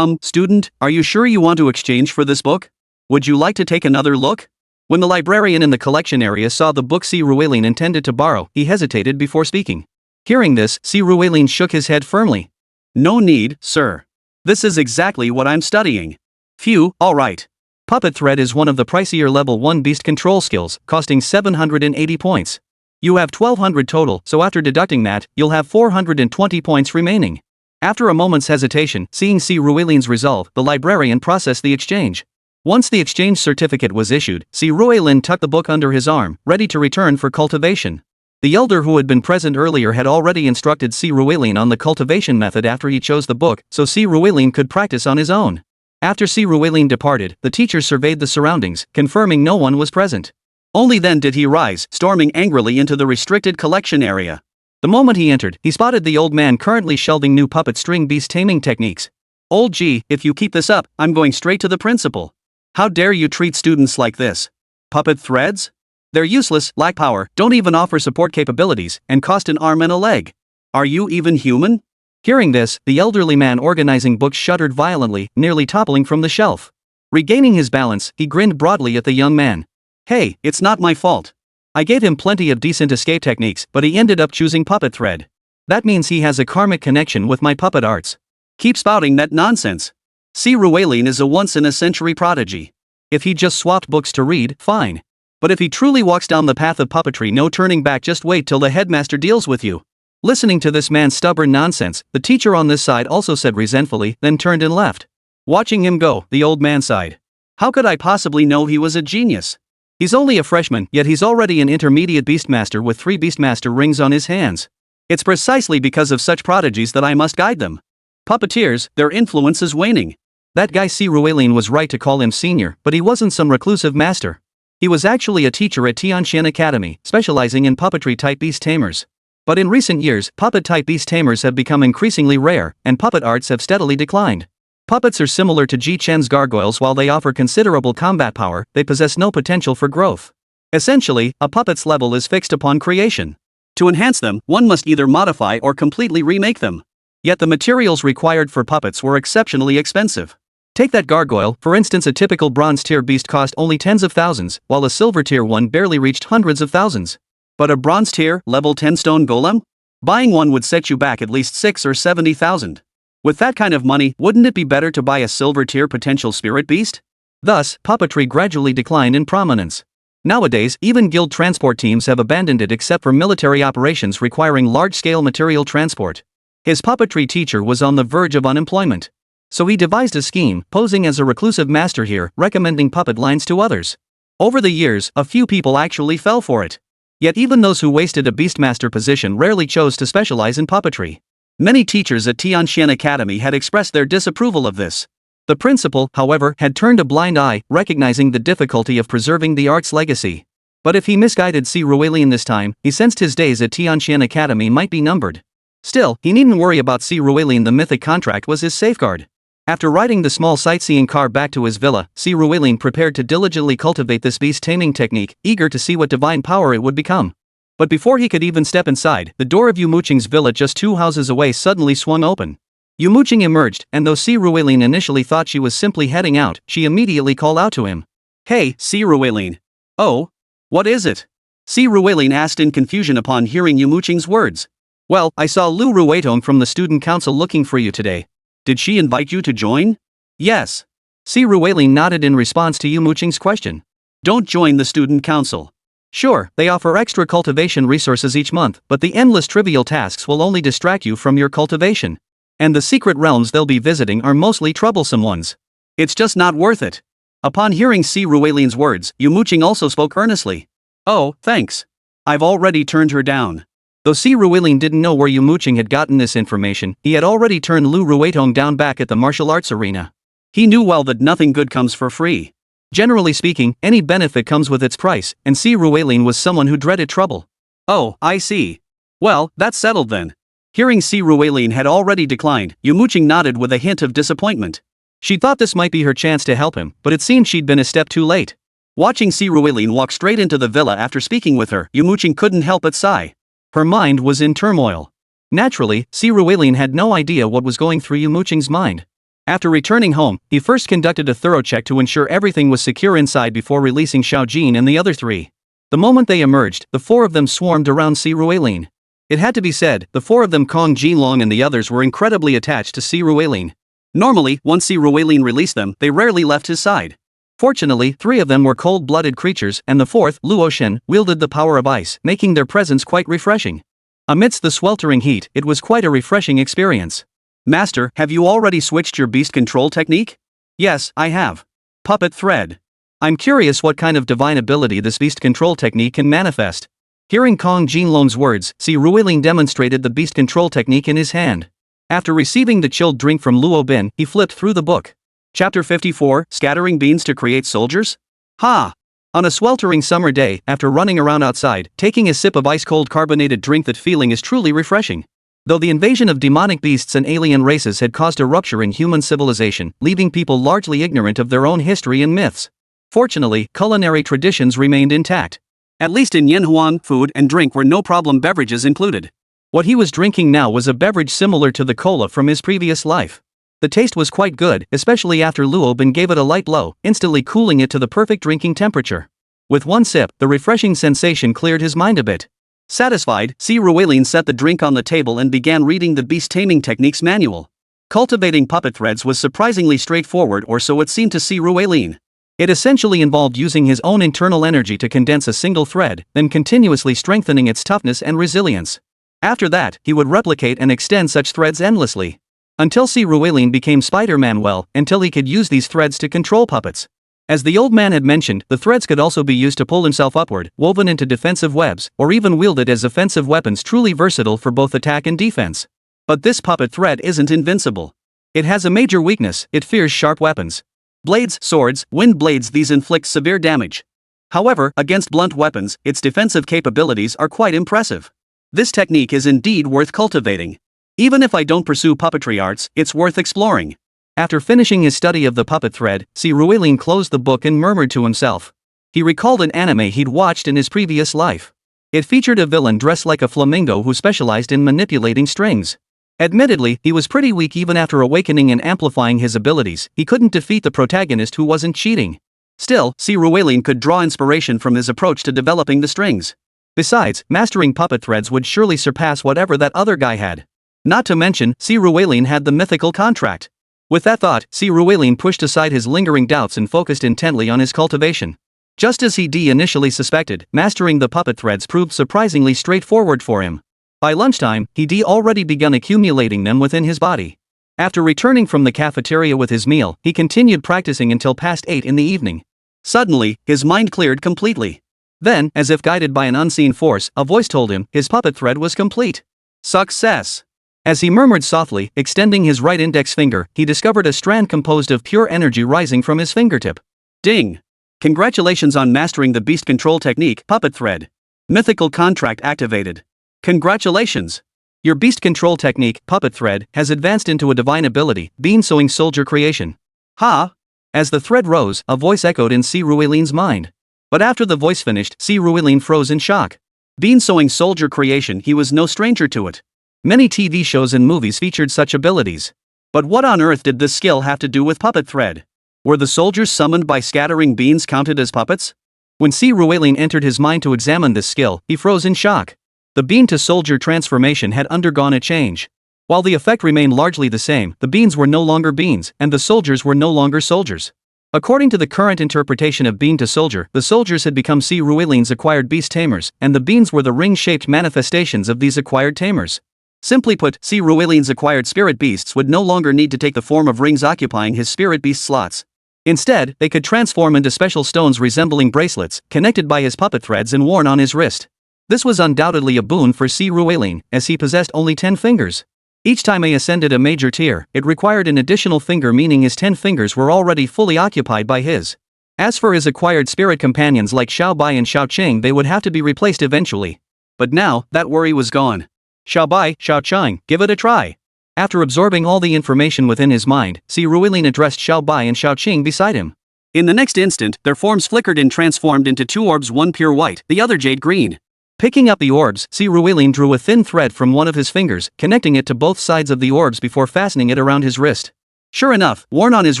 Student, are you sure you want to exchange for this book? Would you like to take another look? When the librarian in the collection area saw the book Si Ruelin intended to borrow, he hesitated before speaking. Hearing this, Si Ruelin shook his head firmly. No need, sir. This is exactly what I'm studying. Phew, alright. Puppet Thread is one of the pricier level 1 beast control skills, costing 780 points. You have 1200 total, so after deducting that, you'll have 420 points remaining. After a moment's hesitation, seeing C. Ruelin's resolve, the librarian processed the exchange. Once the exchange certificate was issued, C. Ruelin tucked the book under his arm, ready to return for cultivation. The elder who had been present earlier had already instructed C. Ruelin on the cultivation method after he chose the book, so C. Ruelin could practice on his own. After C. Ruelin departed, the teacher surveyed the surroundings, confirming no one was present. Only then did he rise, storming angrily into the restricted collection area. The moment he entered, he spotted the old man currently shelving new puppet string beast taming techniques. "Old G, if you keep this up, I'm going straight to the principal. How dare you treat students like this? Puppet threads? They're useless, lack power, don't even offer support capabilities, and cost an arm and a leg. Are you even human?" Hearing this, the elderly man organizing books shuddered violently, nearly toppling from the shelf. Regaining his balance, he grinned broadly at the young man. "Hey, it's not my fault. I gave him plenty of decent escape techniques, but he ended up choosing puppet thread. That means he has a karmic connection with my puppet arts. Keep spouting that nonsense. C. Ruelin is a once-in-a-century prodigy. If he just swapped books to read, fine. But if he truly walks down the path of puppetry, no turning back, just wait till the headmaster deals with you." Listening to this man's stubborn nonsense, the teacher on this side also said resentfully, then turned and left. Watching him go, the old man sighed. "How could I possibly know he was a genius? He's only a freshman, yet he's already an intermediate beastmaster with 3 beastmaster rings on his hands. It's precisely because of such prodigies that I must guide them. Puppeteers, their influence is waning." That guy C. Ruelin was right to call him senior, but he wasn't some reclusive master. He was actually a teacher at Tianxian Academy, specializing in puppetry-type beast tamers. But in recent years, puppet-type beast tamers have become increasingly rare, and puppet arts have steadily declined. Puppets are similar to Ji Chen's gargoyles. While they offer considerable combat power, they possess no potential for growth. Essentially, a puppet's level is fixed upon creation. To enhance them, one must either modify or completely remake them. Yet the materials required for puppets were exceptionally expensive. Take that gargoyle, for instance. A typical bronze tier beast cost only tens of thousands, while a silver tier one barely reached hundreds of thousands. But a bronze tier, level 10 stone golem? Buying one would set you back at least 6 or 70,000. With that kind of money, wouldn't it be better to buy a silver tier potential spirit beast? Thus, puppetry gradually declined in prominence. Nowadays, even guild transport teams have abandoned it except for military operations requiring large-scale material transport. His puppetry teacher was on the verge of unemployment. So he devised a scheme, posing as a reclusive master here, recommending puppet lines to others. Over the years, a few people actually fell for it. Yet even those who wasted a beastmaster position rarely chose to specialize in puppetry. Many teachers at Tianxian Academy had expressed their disapproval of this. The principal, however, had turned a blind eye, recognizing the difficulty of preserving the art's legacy. But if he misguided C. Ruelin this time, he sensed his days at Tianxian Academy might be numbered. Still, he needn't worry about C. Ruelin. The mythic contract was his safeguard. After riding the small sightseeing car back to his villa, C. Ruelin prepared to diligently cultivate this beast taming technique, eager to see what divine power it would become. But before he could even step inside, the door of Yumo Qing's villa just 2 houses away suddenly swung open. Yumo Qing emerged, and though C. Ruelin initially thought she was simply heading out, she immediately called out to him. "Hey, C. Ruelin. Oh? What is it?" C. Ruelin asked in confusion upon hearing Yumo Qing's words. "Well, I saw Lu Ruetong from the student council looking for you today. Did she invite you to join?" "Yes." C. Ruelin nodded in response to Yumo Qing's question. "Don't join the student council. Sure, they offer extra cultivation resources each month, but the endless trivial tasks will only distract you from your cultivation. And the secret realms they'll be visiting are mostly troublesome ones. It's just not worth it." Upon hearing C. Ruelin's words, Yumo Qing also spoke earnestly. "Oh, thanks. I've already turned her down." Though C. Ruelin didn't know where Yumo Qing had gotten this information, he had already turned Lu Ruetong down back at the martial arts arena. He knew well that nothing good comes for free. Generally speaking, any benefit comes with its price, and C. Ruelin was someone who dreaded trouble. "Oh, I see. Well, that's settled then." Hearing C. Ruelin had already declined, Yumo Qing nodded with a hint of disappointment. She thought this might be her chance to help him, but it seemed she'd been a step too late. Watching C. Ruelin walk straight into the villa after speaking with her, Yumo Qing couldn't help but sigh. Her mind was in turmoil. Naturally, C. Ruelin had no idea what was going through Yumo Qing's mind. After returning home, he first conducted a thorough check to ensure everything was secure inside before releasing Xiao Jin and the other 3. The moment they emerged, the 4 of them swarmed around C. Ruelin. It had to be said, the 4 of them, Kong, Jin Long and the others, were incredibly attached to C. Ruelin. Normally, once C. Ruelin released them, they rarely left his side. Fortunately, 3 of them were cold-blooded creatures, and the 4th, Luo Shen, wielded the power of ice, making their presence quite refreshing. Amidst the sweltering heat, it was quite a refreshing experience. Master, have you already switched your beast control technique? Yes, I have. Puppet thread. I'm curious what kind of divine ability this beast control technique can manifest. Hearing Jin Long's words, Si Ruilin demonstrated the beast control technique in his hand. After receiving the chilled drink from Luo Bin, he flipped through the book. Chapter 54, Scattering Beans to Create Soldiers? Ha! On a sweltering summer day, after running around outside, taking a sip of ice-cold carbonated drink, that feeling is truly refreshing. Though the invasion of demonic beasts and alien races had caused a rupture in human civilization, leaving people largely ignorant of their own history and myths. Fortunately, culinary traditions remained intact. At least in Yanhuan, food and drink were no-problem beverages included. What he was drinking now was a beverage similar to the cola from his previous life. The taste was quite good, especially after Luo Bin gave it a light blow, instantly cooling it to the perfect drinking temperature. With one sip, the refreshing sensation cleared his mind a bit. Satisfied, Si Ruilin set the drink on the table and began reading the Beast Taming Techniques manual. Cultivating puppet threads was surprisingly straightforward, or so it seemed to Si Ruilin. It essentially involved using his own internal energy to condense a single thread, then continuously strengthening its toughness and resilience. After that, he would replicate and extend such threads endlessly. Until Si Ruilin became Spider-Man, until he could use these threads to control puppets. As the old man had mentioned, the threads could also be used to pull himself upward, woven into defensive webs, or even wielded as offensive weapons, truly versatile for both attack and defense. But this puppet thread isn't invincible. It has a major weakness: it fears sharp weapons. Blades, swords, wind blades, these inflict severe damage. However, against blunt weapons, its defensive capabilities are quite impressive. This technique is indeed worth cultivating. Even if I don't pursue puppetry arts, it's worth exploring. After finishing his study of the puppet thread, Si Ruilin closed the book and murmured to himself. He recalled an anime he'd watched in his previous life. It featured a villain dressed like a flamingo who specialized in manipulating strings. Admittedly, he was pretty weak. Even after awakening and amplifying his abilities, he couldn't defeat the protagonist who wasn't cheating. Still, Si Ruilin could draw inspiration from his approach to developing the strings. Besides, mastering puppet threads would surely surpass whatever that other guy had. Not to mention, Si Ruilin had the mythical contract. With that thought, Si Ruilin pushed aside his lingering doubts and focused intently on his cultivation. Just as he initially suspected, mastering the puppet threads proved surprisingly straightforward for him. By lunchtime, he already begun accumulating them within his body. After returning from the cafeteria with his meal, he continued practicing until past 8 in the evening. Suddenly, his mind cleared completely. Then, as if guided by an unseen force, a voice told him his puppet thread was complete. Success! As he murmured softly, extending his right index finger, he discovered a strand composed of pure energy rising from his fingertip. Ding! Congratulations on mastering the beast control technique, puppet thread. Mythical contract activated. Congratulations! Your beast control technique, puppet thread, has advanced into a divine ability, bean sewing soldier creation. Ha! As the thread rose, a voice echoed in Si Ruilin's mind. But after the voice finished, Si Ruilin froze in shock. Bean sewing soldier creation, he was no stranger to it. Many TV shows and movies featured such abilities. But what on earth did this skill have to do with puppet thread? Were the soldiers summoned by scattering beans counted as puppets? When Si Ruilin entered his mind to examine this skill, he froze in shock. The bean to soldier transformation had undergone a change. While the effect remained largely the same, the beans were no longer beans, and the soldiers were no longer soldiers. According to the current interpretation of bean to soldier, the soldiers had become Si Ruilin's acquired beast tamers, and the beans were the ring-shaped manifestations of these acquired tamers. Simply put, Si Ruilin's acquired spirit beasts would no longer need to take the form of rings occupying his spirit beast slots. Instead, they could transform into special stones resembling bracelets, connected by his puppet threads and worn on his wrist. This was undoubtedly a boon for Si Ruilin, as he possessed only 10 fingers. Each time he ascended a major tier, it required an additional finger, meaning his 10 fingers were already fully occupied by his. As for his acquired spirit companions like Xiao Bai and Xiao Qing, they would have to be replaced eventually. But now, that worry was gone. Xiao Bai, Xiao Qing, give it a try. After absorbing all the information within his mind, Si Ruilin addressed Xiao Bai and Xiao Qing beside him. In the next instant, their forms flickered and transformed into 2 orbs, one pure white, the other jade green. Picking up the orbs, Si Ruilin drew a thin thread from one of his fingers, connecting it to both sides of the orbs before fastening it around his wrist. Sure enough, worn on his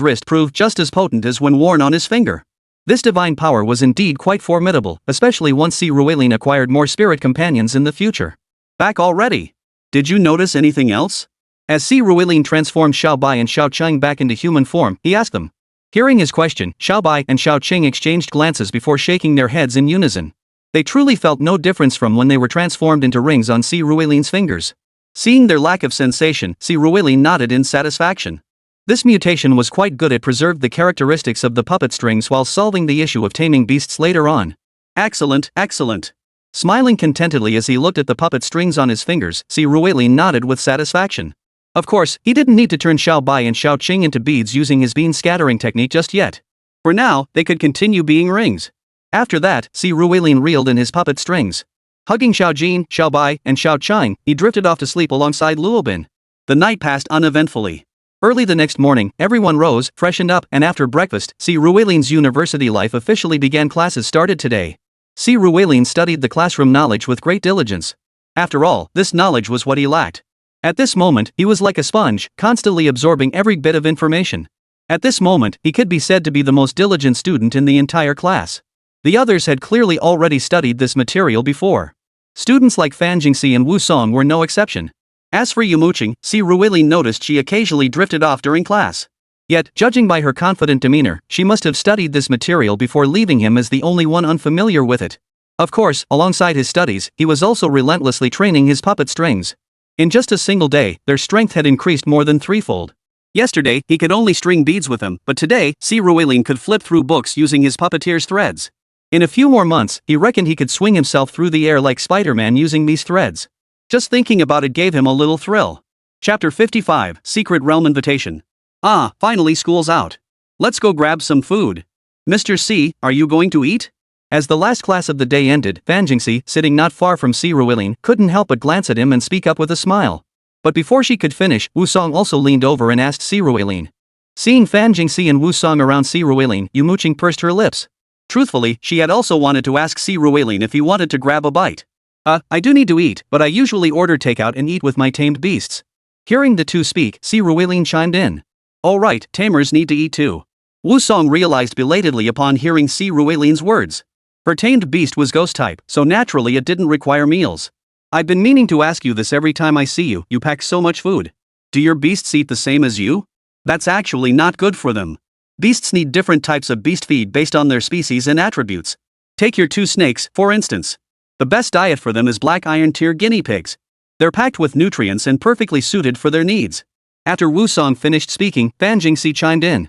wrist proved just as potent as when worn on his finger. This divine power was indeed quite formidable, especially once Si Ruilin acquired more spirit companions in the future. Back already? Did you notice anything else? As Si Ruilin transformed Xiao Bai and Xiao Qing back into human form, he asked them. Hearing his question, Xiaobai and Xiao Qing exchanged glances before shaking their heads in unison. They truly felt no difference from when they were transformed into rings on Si Ruilin's fingers. Seeing their lack of sensation, Si Ruilin nodded in satisfaction. This mutation was quite good. It preserved the characteristics of the puppet strings while solving the issue of taming beasts later on. Excellent, excellent. Smiling contentedly as he looked at the puppet strings on his fingers, Si Ruilin nodded with satisfaction. Of course, he didn't need to turn Xiaobai and Xiao Qing into beads using his bean scattering technique just yet. For now, they could continue being rings. After that, Si Ruilin reeled in his puppet strings. Hugging Xiao Jin, Xiaobai, and Xiao Qing, he drifted off to sleep alongside Luobin. The night passed uneventfully. Early the next morning, everyone rose, freshened up, and after breakfast, Si Ruilin's university life officially began. Classes started today. Si Ruilin studied the classroom knowledge with great diligence. After all, this knowledge was what he lacked. At this moment, he was like a sponge, constantly absorbing every bit of information. At this moment, he could be said to be the most diligent student in the entire class. The others had clearly already studied this material before. Students like Fan Jingxi and Wu Song were no exception. As for Yumo Qing, Si Ruilin noticed she occasionally drifted off during class. Yet, judging by her confident demeanor, she must have studied this material before leaving him as the only one unfamiliar with it. Of course, alongside his studies, he was also relentlessly training his puppet strings. In just a single day, their strength had increased more than threefold. Yesterday, he could only string beads with them, but today, Si Ruilin could flip through books using his puppeteer's threads. In a few more months, he reckoned he could swing himself through the air like Spider-Man using these threads. Just thinking about it gave him a little thrill. Chapter 55, Secret Realm Invitation. Ah, finally school's out. Let's go grab some food. Mr. C, are you going to eat? As the last class of the day ended, Fan Jingxi, sitting not far from Si Ruilin, couldn't help but glance at him and speak up with a smile. But before she could finish, Wu Song also leaned over and asked Si Ruilin. Seeing Fan Jingxi and Wu Song around Si Ruilin, Yumo Qing pursed her lips. Truthfully, she had also wanted to ask Si Ruilin if he wanted to grab a bite. I do need to eat, but I usually order takeout and eat with my tamed beasts. Hearing the two speak, Si Ruilin chimed in. Alright, tamers need to eat too. Wu Song realized belatedly upon hearing Si Ruilin's words. Her tamed beast was ghost type, so naturally it didn't require meals. I've been meaning to ask you this every time I see you. You pack so much food. Do your beasts eat the same as you? That's actually not good for them. Beasts need different types of beast feed based on their species and attributes. Take your two snakes, for instance. The best diet for them is black iron tier guinea pigs. They're packed with nutrients and perfectly suited for their needs. After Wu Song finished speaking, Fan Jingxi chimed in.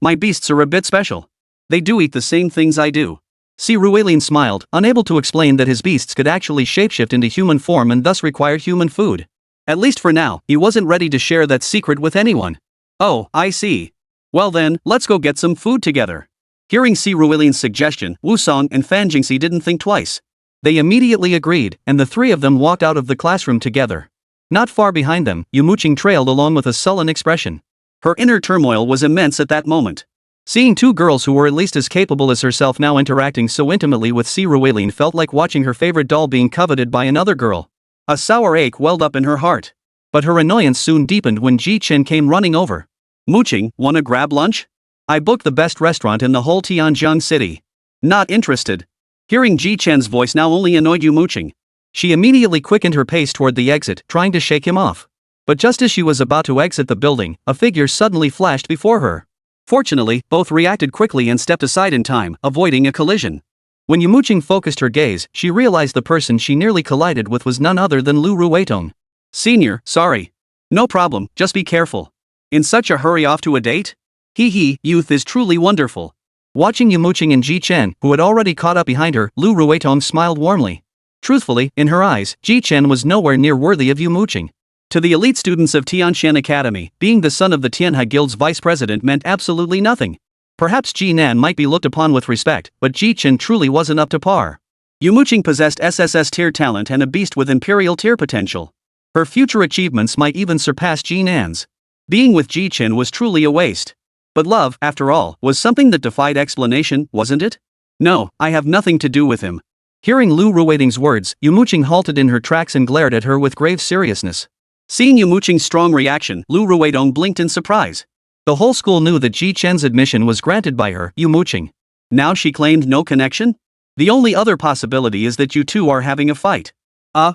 My beasts are a bit special. They do eat the same things I do. Si Ruilin smiled, unable to explain that his beasts could actually shapeshift into human form and thus required human food. At least for now, he wasn't ready to share that secret with anyone. Oh, I see. Well then, let's go get some food together. Hearing Si Ruilin's suggestion, Wu Song and Fan Jingxi didn't think twice. They immediately agreed, and the three of them walked out of the classroom together. Not far behind them, Yumo Qing trailed along with a sullen expression. Her inner turmoil was immense at that moment. Seeing two girls who were at least as capable as herself now interacting so intimately with Si Ruilin felt like watching her favorite doll being coveted by another girl. A sour ache welled up in her heart. But her annoyance soon deepened when Ji Chen came running over. Mooching, wanna grab lunch? I booked the best restaurant in the whole Tianjin city. Not interested. Hearing Ji Chen's voice now only annoyed Yumo Qing. She immediately quickened her pace toward the exit, trying to shake him off. But just as she was about to exit the building, a figure suddenly flashed before her. Fortunately, both reacted quickly and stepped aside in time, avoiding a collision. When Yumo Qing focused her gaze, she realized the person she nearly collided with was none other than Lu Ruitong. Senior, sorry. No problem, just be careful. In such a hurry off to a date? Hee, youth is truly wonderful. Watching Yumo Qing and Ji Chen, who had already caught up behind her, Lu Ruitong smiled warmly. Truthfully, in her eyes, Ji Chen was nowhere near worthy of Yumo Qing. To the elite students of Tianshan Academy, being the son of the Tianhe Guild's vice president meant absolutely nothing. Perhaps Ji Nan might be looked upon with respect, but Ji Chen truly wasn't up to par. Yumo Qing possessed SSS tier talent and a beast with imperial tier potential. Her future achievements might even surpass Ji Nan's. Being with Ji Chen was truly a waste. But love, after all, was something that defied explanation, wasn't it? No, I have nothing to do with him. Hearing Lu Ruitong's words, Yumo Qing halted in her tracks and glared at her with grave seriousness. Seeing Yumo Qing's strong reaction, Lu Ruitong blinked in surprise. The whole school knew that Ji Chen's admission was granted by her, Yumo Qing. Now she claimed no connection? The only other possibility is that you two are having a fight.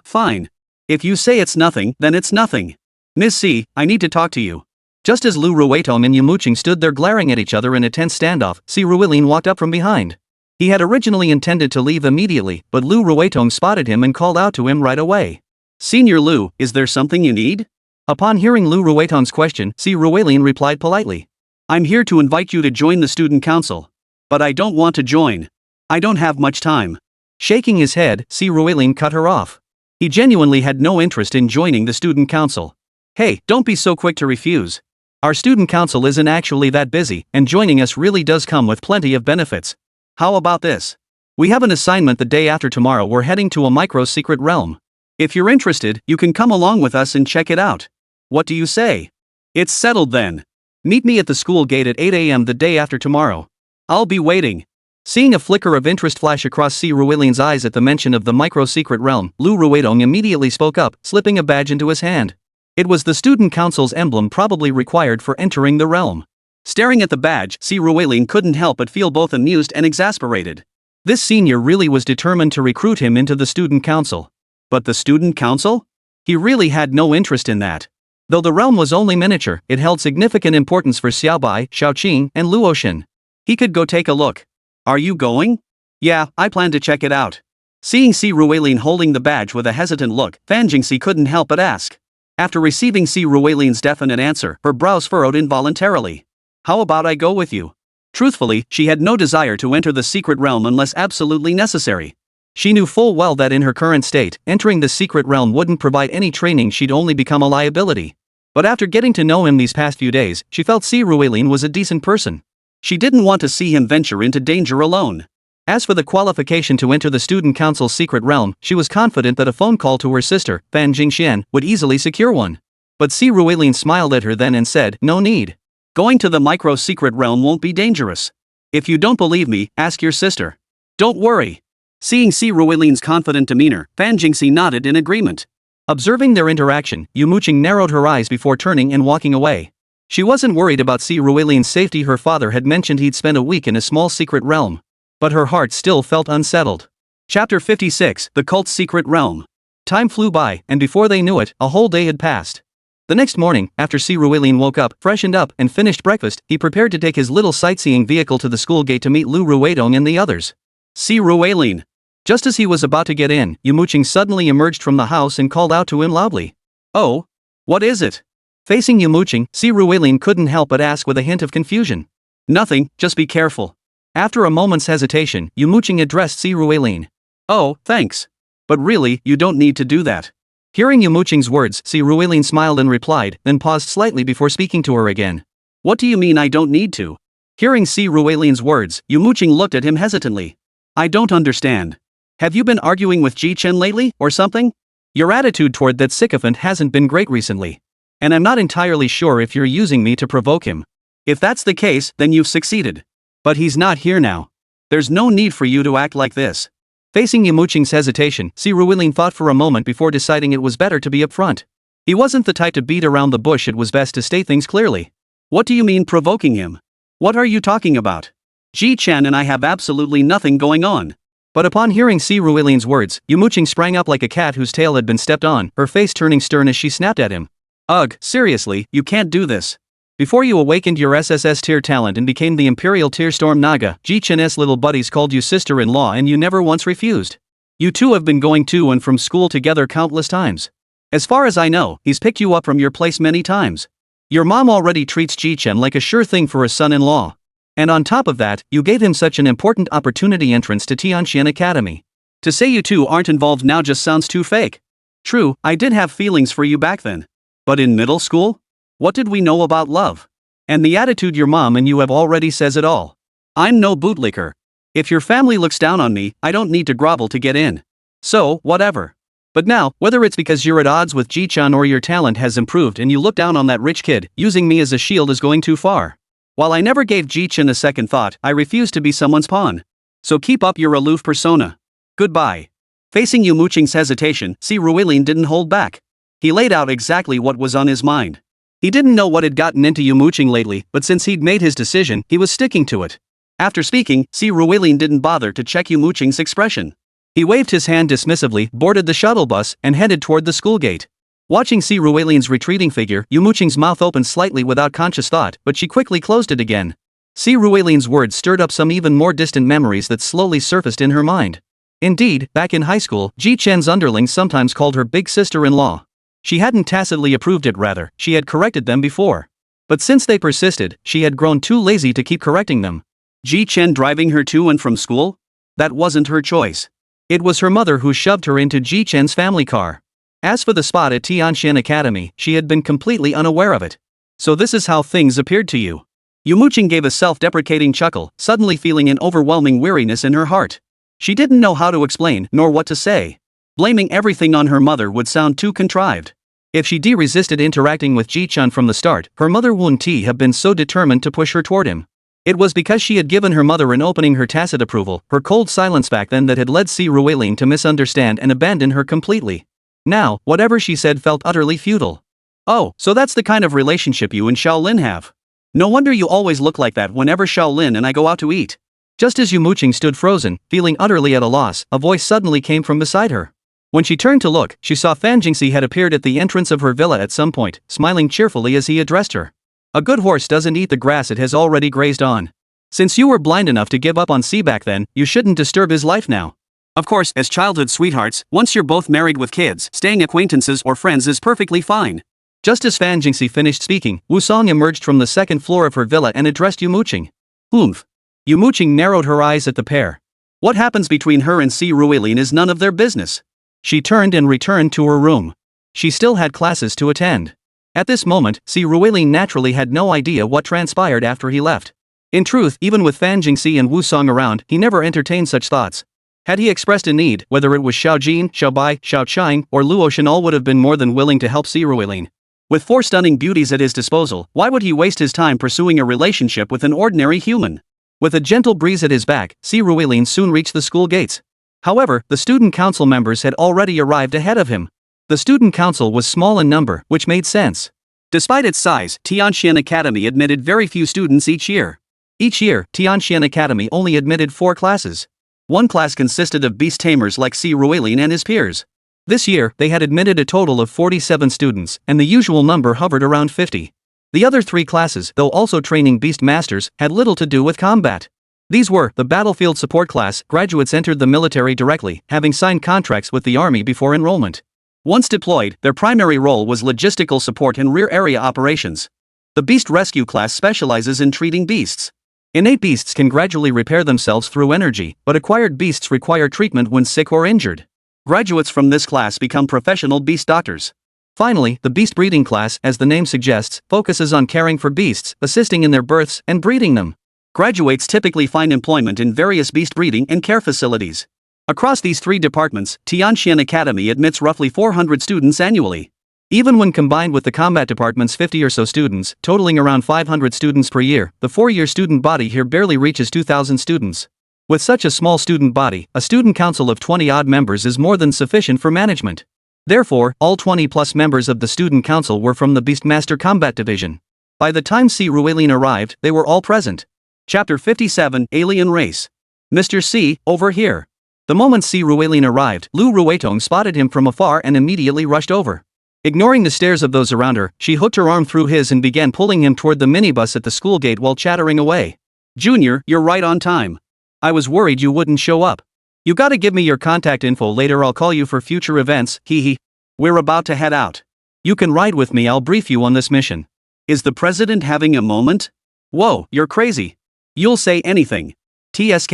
Fine. If you say it's nothing, then it's nothing. Miss C, I need to talk to you. Just as Lu Ruetong and Yumo Qing stood there glaring at each other in a tense standoff, Si Ruilin walked up from behind. He had originally intended to leave immediately, but Lu Ruetong spotted him and called out to him right away. "Senior Lu, is there something you need?" Upon hearing Lu Ruetong's question, Si Ruilin replied politely. "I'm here to invite you to join the student council. But I don't want to join. I don't have much time." Shaking his head, Si Ruilin cut her off. He genuinely had no interest in joining the student council. "Hey, don't be so quick to refuse. Our student council isn't actually that busy, and joining us really does come with plenty of benefits. How about this? We have an assignment the day after tomorrow. We're heading to a micro-secret realm. If you're interested, you can come along with us and check it out. What do you say? It's settled then. Meet me at the school gate at 8 a.m. the day after tomorrow. I'll be waiting." Seeing a flicker of interest flash across Si Ruilin's eyes at the mention of the micro-secret realm, Lu Ruetong immediately spoke up, slipping a badge into his hand. It was the student council's emblem probably required for entering the realm. Staring at the badge, Si Ruilin couldn't help but feel both amused and exasperated. This senior really was determined to recruit him into the student council. But the student council? He really had no interest in that. Though the realm was only miniature, it held significant importance for Xiaobai, Shaoqing, and Luoshan. He could go take a look. "Are you going?" "Yeah, I plan to check it out." Seeing Si Ruilin holding the badge with a hesitant look, Fan Jingxi couldn't help but ask. After receiving Si Ruilin's definite answer, her brows furrowed involuntarily. "How about I go with you?" Truthfully, she had no desire to enter the secret realm unless absolutely necessary. She knew full well that in her current state, entering the secret realm wouldn't provide any training. She'd only become a liability. But after getting to know him these past few days, she felt Si Ruilin was a decent person. She didn't want to see him venture into danger alone. As for the qualification to enter the student council's secret realm, she was confident that a phone call to her sister, Fan Jingxian, would easily secure one. But Si Ruilin smiled at her then and said, "No need. Going to the micro-secret realm won't be dangerous. If you don't believe me, ask your sister." "Don't worry." Seeing Si Ruilin's confident demeanor, Fan Jingxi nodded in agreement. Observing their interaction, Yumo Qing narrowed her eyes before turning and walking away. She wasn't worried about Si Ruilin's safety. Her father had mentioned he'd spend a week in a small secret realm. But her heart still felt unsettled. Chapter 56, The Cult's Secret Realm. Time flew by, and before they knew it, a whole day had passed. The next morning, after Si Ruilin woke up, freshened up, and finished breakfast, he prepared to take his little sightseeing vehicle to the school gate to meet Lu Ruetong and the others. Si Ruilin. Just as he was about to get in, Yumo Qing suddenly emerged from the house and called out to him loudly. "Oh? What is it?" Facing Yumo Qing, Si Ruilin couldn't help but ask with a hint of confusion. "Nothing, just be careful." After a moment's hesitation, Yumo Qing addressed Si Ruilin. "Oh, thanks. But really, you don't need to do that." Hearing Yumo Qing's words, Si Ruilin smiled and replied, then paused slightly before speaking to her again. "What do you mean I don't need to?" Hearing Si Ruilin's words, Yumo Qing looked at him hesitantly. "I don't understand. Have you been arguing with Ji Chen lately, or something? Your attitude toward that sycophant hasn't been great recently. And I'm not entirely sure if you're using me to provoke him. If that's the case, then you've succeeded. But he's not here now. There's no need for you to act like this." Facing Yumo Qing's hesitation, Si Ruilin thought for a moment before deciding it was better to be upfront. He wasn't the type to beat around the bush. It was best to state things clearly. "What do you mean provoking him? What are you talking about? Ji Chen and I have absolutely nothing going on." But upon hearing Si Ruilin's words, Yumo Qing sprang up like a cat whose tail had been stepped on, her face turning stern as she snapped at him. "Ugh, seriously, you can't do this. Before you awakened your SSS tier talent and became the Imperial tier Storm Naga, Ji Chen's little buddies called you sister-in-law and you never once refused. You two have been going to and from school together countless times. As far as I know, he's picked you up from your place many times. Your mom already treats Ji Chen like a sure thing for a son-in-law. And on top of that, you gave him such an important opportunity entrance to Tianxian Academy. To say you two aren't involved now just sounds too fake. True, I did have feelings for you back then. But in middle school? What did we know about love? And the attitude your mom and you have already says it all. I'm no bootlicker. If your family looks down on me, I don't need to grovel to get in. So, whatever. But now, whether it's because you're at odds with Ji-chan or your talent has improved and you look down on that rich kid, using me as a shield is going too far. While I never gave Ji-chan a second thought, I refuse to be someone's pawn. So keep up your aloof persona. Goodbye. Facing Yumo Qing's hesitation, Si Ruilin didn't hold back. He laid out exactly what was on his mind. He didn't know what had gotten into Yumo Qing lately, but since he'd made his decision, he was sticking to it. After speaking, Si Ruilin didn't bother to check Yumo Qing's expression. He waved his hand dismissively, boarded the shuttle bus, and headed toward the school gate. Watching Si Ruilian's retreating figure, Yumo Qing's mouth opened slightly without conscious thought, but she quickly closed it again. Si Ruilian's words stirred up some even more distant memories that slowly surfaced in her mind. Indeed, back in high school, Ji Chen's underlings sometimes called her big sister-in-law. She hadn't tacitly approved it, rather, she had corrected them before. But since they persisted, she had grown too lazy to keep correcting them. Ji Chen driving her to and from school? That wasn't her choice. It was her mother who shoved her into Ji Chen's family car. As for the spot at Tianxian Academy, she had been completely unaware of it. So this is how things appeared to you. Yumo Qing gave a self-deprecating chuckle, suddenly feeling an overwhelming weariness in her heart. She didn't know how to explain, nor what to say. Blaming everything on her mother would sound too contrived. If she resisted interacting with Ji Chen from the start, her mother wouldn't have been so determined to push her toward him. It was because she had given her mother an opening, her tacit approval, her cold silence back then, that had led Si Ruilian to misunderstand and abandon her completely. Now, whatever she said felt utterly futile. Oh, so that's the kind of relationship you and Shaolin have. No wonder you always look like that whenever Shaolin and I go out to eat. Just as Yumo Qing stood frozen, feeling utterly at a loss, a voice suddenly came from beside her. When she turned to look, she saw Fan Jingxi had appeared at the entrance of her villa at some point, smiling cheerfully as he addressed her. A good horse doesn't eat the grass it has already grazed on. Since you were blind enough to give up on Si back then, you shouldn't disturb his life now. Of course, as childhood sweethearts, once you're both married with kids, staying acquaintances or friends is perfectly fine. Just as Fan Jingxi finished speaking, Wu Song emerged from the second floor of her villa and addressed Yumo Qing. Oomph. Yumo Qing narrowed her eyes at the pair. What happens between her and Si Ruilian is none of their business. She turned and returned to her room. She still had classes to attend. At this moment, Si Ruilian naturally had no idea what transpired after he left. In truth, even with Fan Jingxi and Wu Song around, he never entertained such thoughts. Had he expressed a need, whether it was Xiao Jin, Xiao Bai, Xiao Qing, or Luo Shen, all would have been more than willing to help Si Ruilian. With 4 stunning beauties at his disposal, why would he waste his time pursuing a relationship with an ordinary human? With a gentle breeze at his back, Si Ruilian soon reached the school gates. However, the student council members had already arrived ahead of him. The student council was small in number, which made sense. Despite its size, Tianxian Academy admitted very few students each year. Each year, Tianxian Academy only admitted 4 classes. One class consisted of beast tamers like Si Ruilian and his peers. This year, they had admitted a total of 47 students, and the usual number hovered around 50. The other 3 classes, though also training beast masters, had little to do with combat. These were the battlefield support class. Graduates entered the military directly, having signed contracts with the army before enrollment. Once deployed, their primary role was logistical support and rear area operations. The beast rescue class specializes in treating beasts. Innate beasts can gradually repair themselves through energy, but acquired beasts require treatment when sick or injured. Graduates from this class become professional beast doctors. Finally, the beast breeding class, as the name suggests, focuses on caring for beasts, assisting in their births, and breeding them. Graduates typically find employment in various beast breeding and care facilities. Across these 3 departments, Tianxian Academy admits roughly 400 students annually. Even when combined with the combat department's 50 or so students, totaling around 500 students per year, the 4-year student body here barely reaches 2,000 students. With such a small student body, a student council of 20-odd members is more than sufficient for management. Therefore, all 20-plus members of the student council were from the Beastmaster Combat Division. By the time Si Ruilian arrived, they were all present. Chapter 57, Alien Race. Mr. C, over here. The moment Si Ruilian arrived, Lu Ruetong spotted him from afar and immediately rushed over. Ignoring the stares of those around her, she hooked her arm through his and began pulling him toward the minibus at the school gate while chattering away. Junior, you're right on time. I was worried you wouldn't show up. You gotta give me your contact info later, I'll call you for future events, hee. We're about to head out. You can ride with me, I'll brief you on this mission. Is the president having a moment? Whoa, you're crazy. You'll say anything. TSK.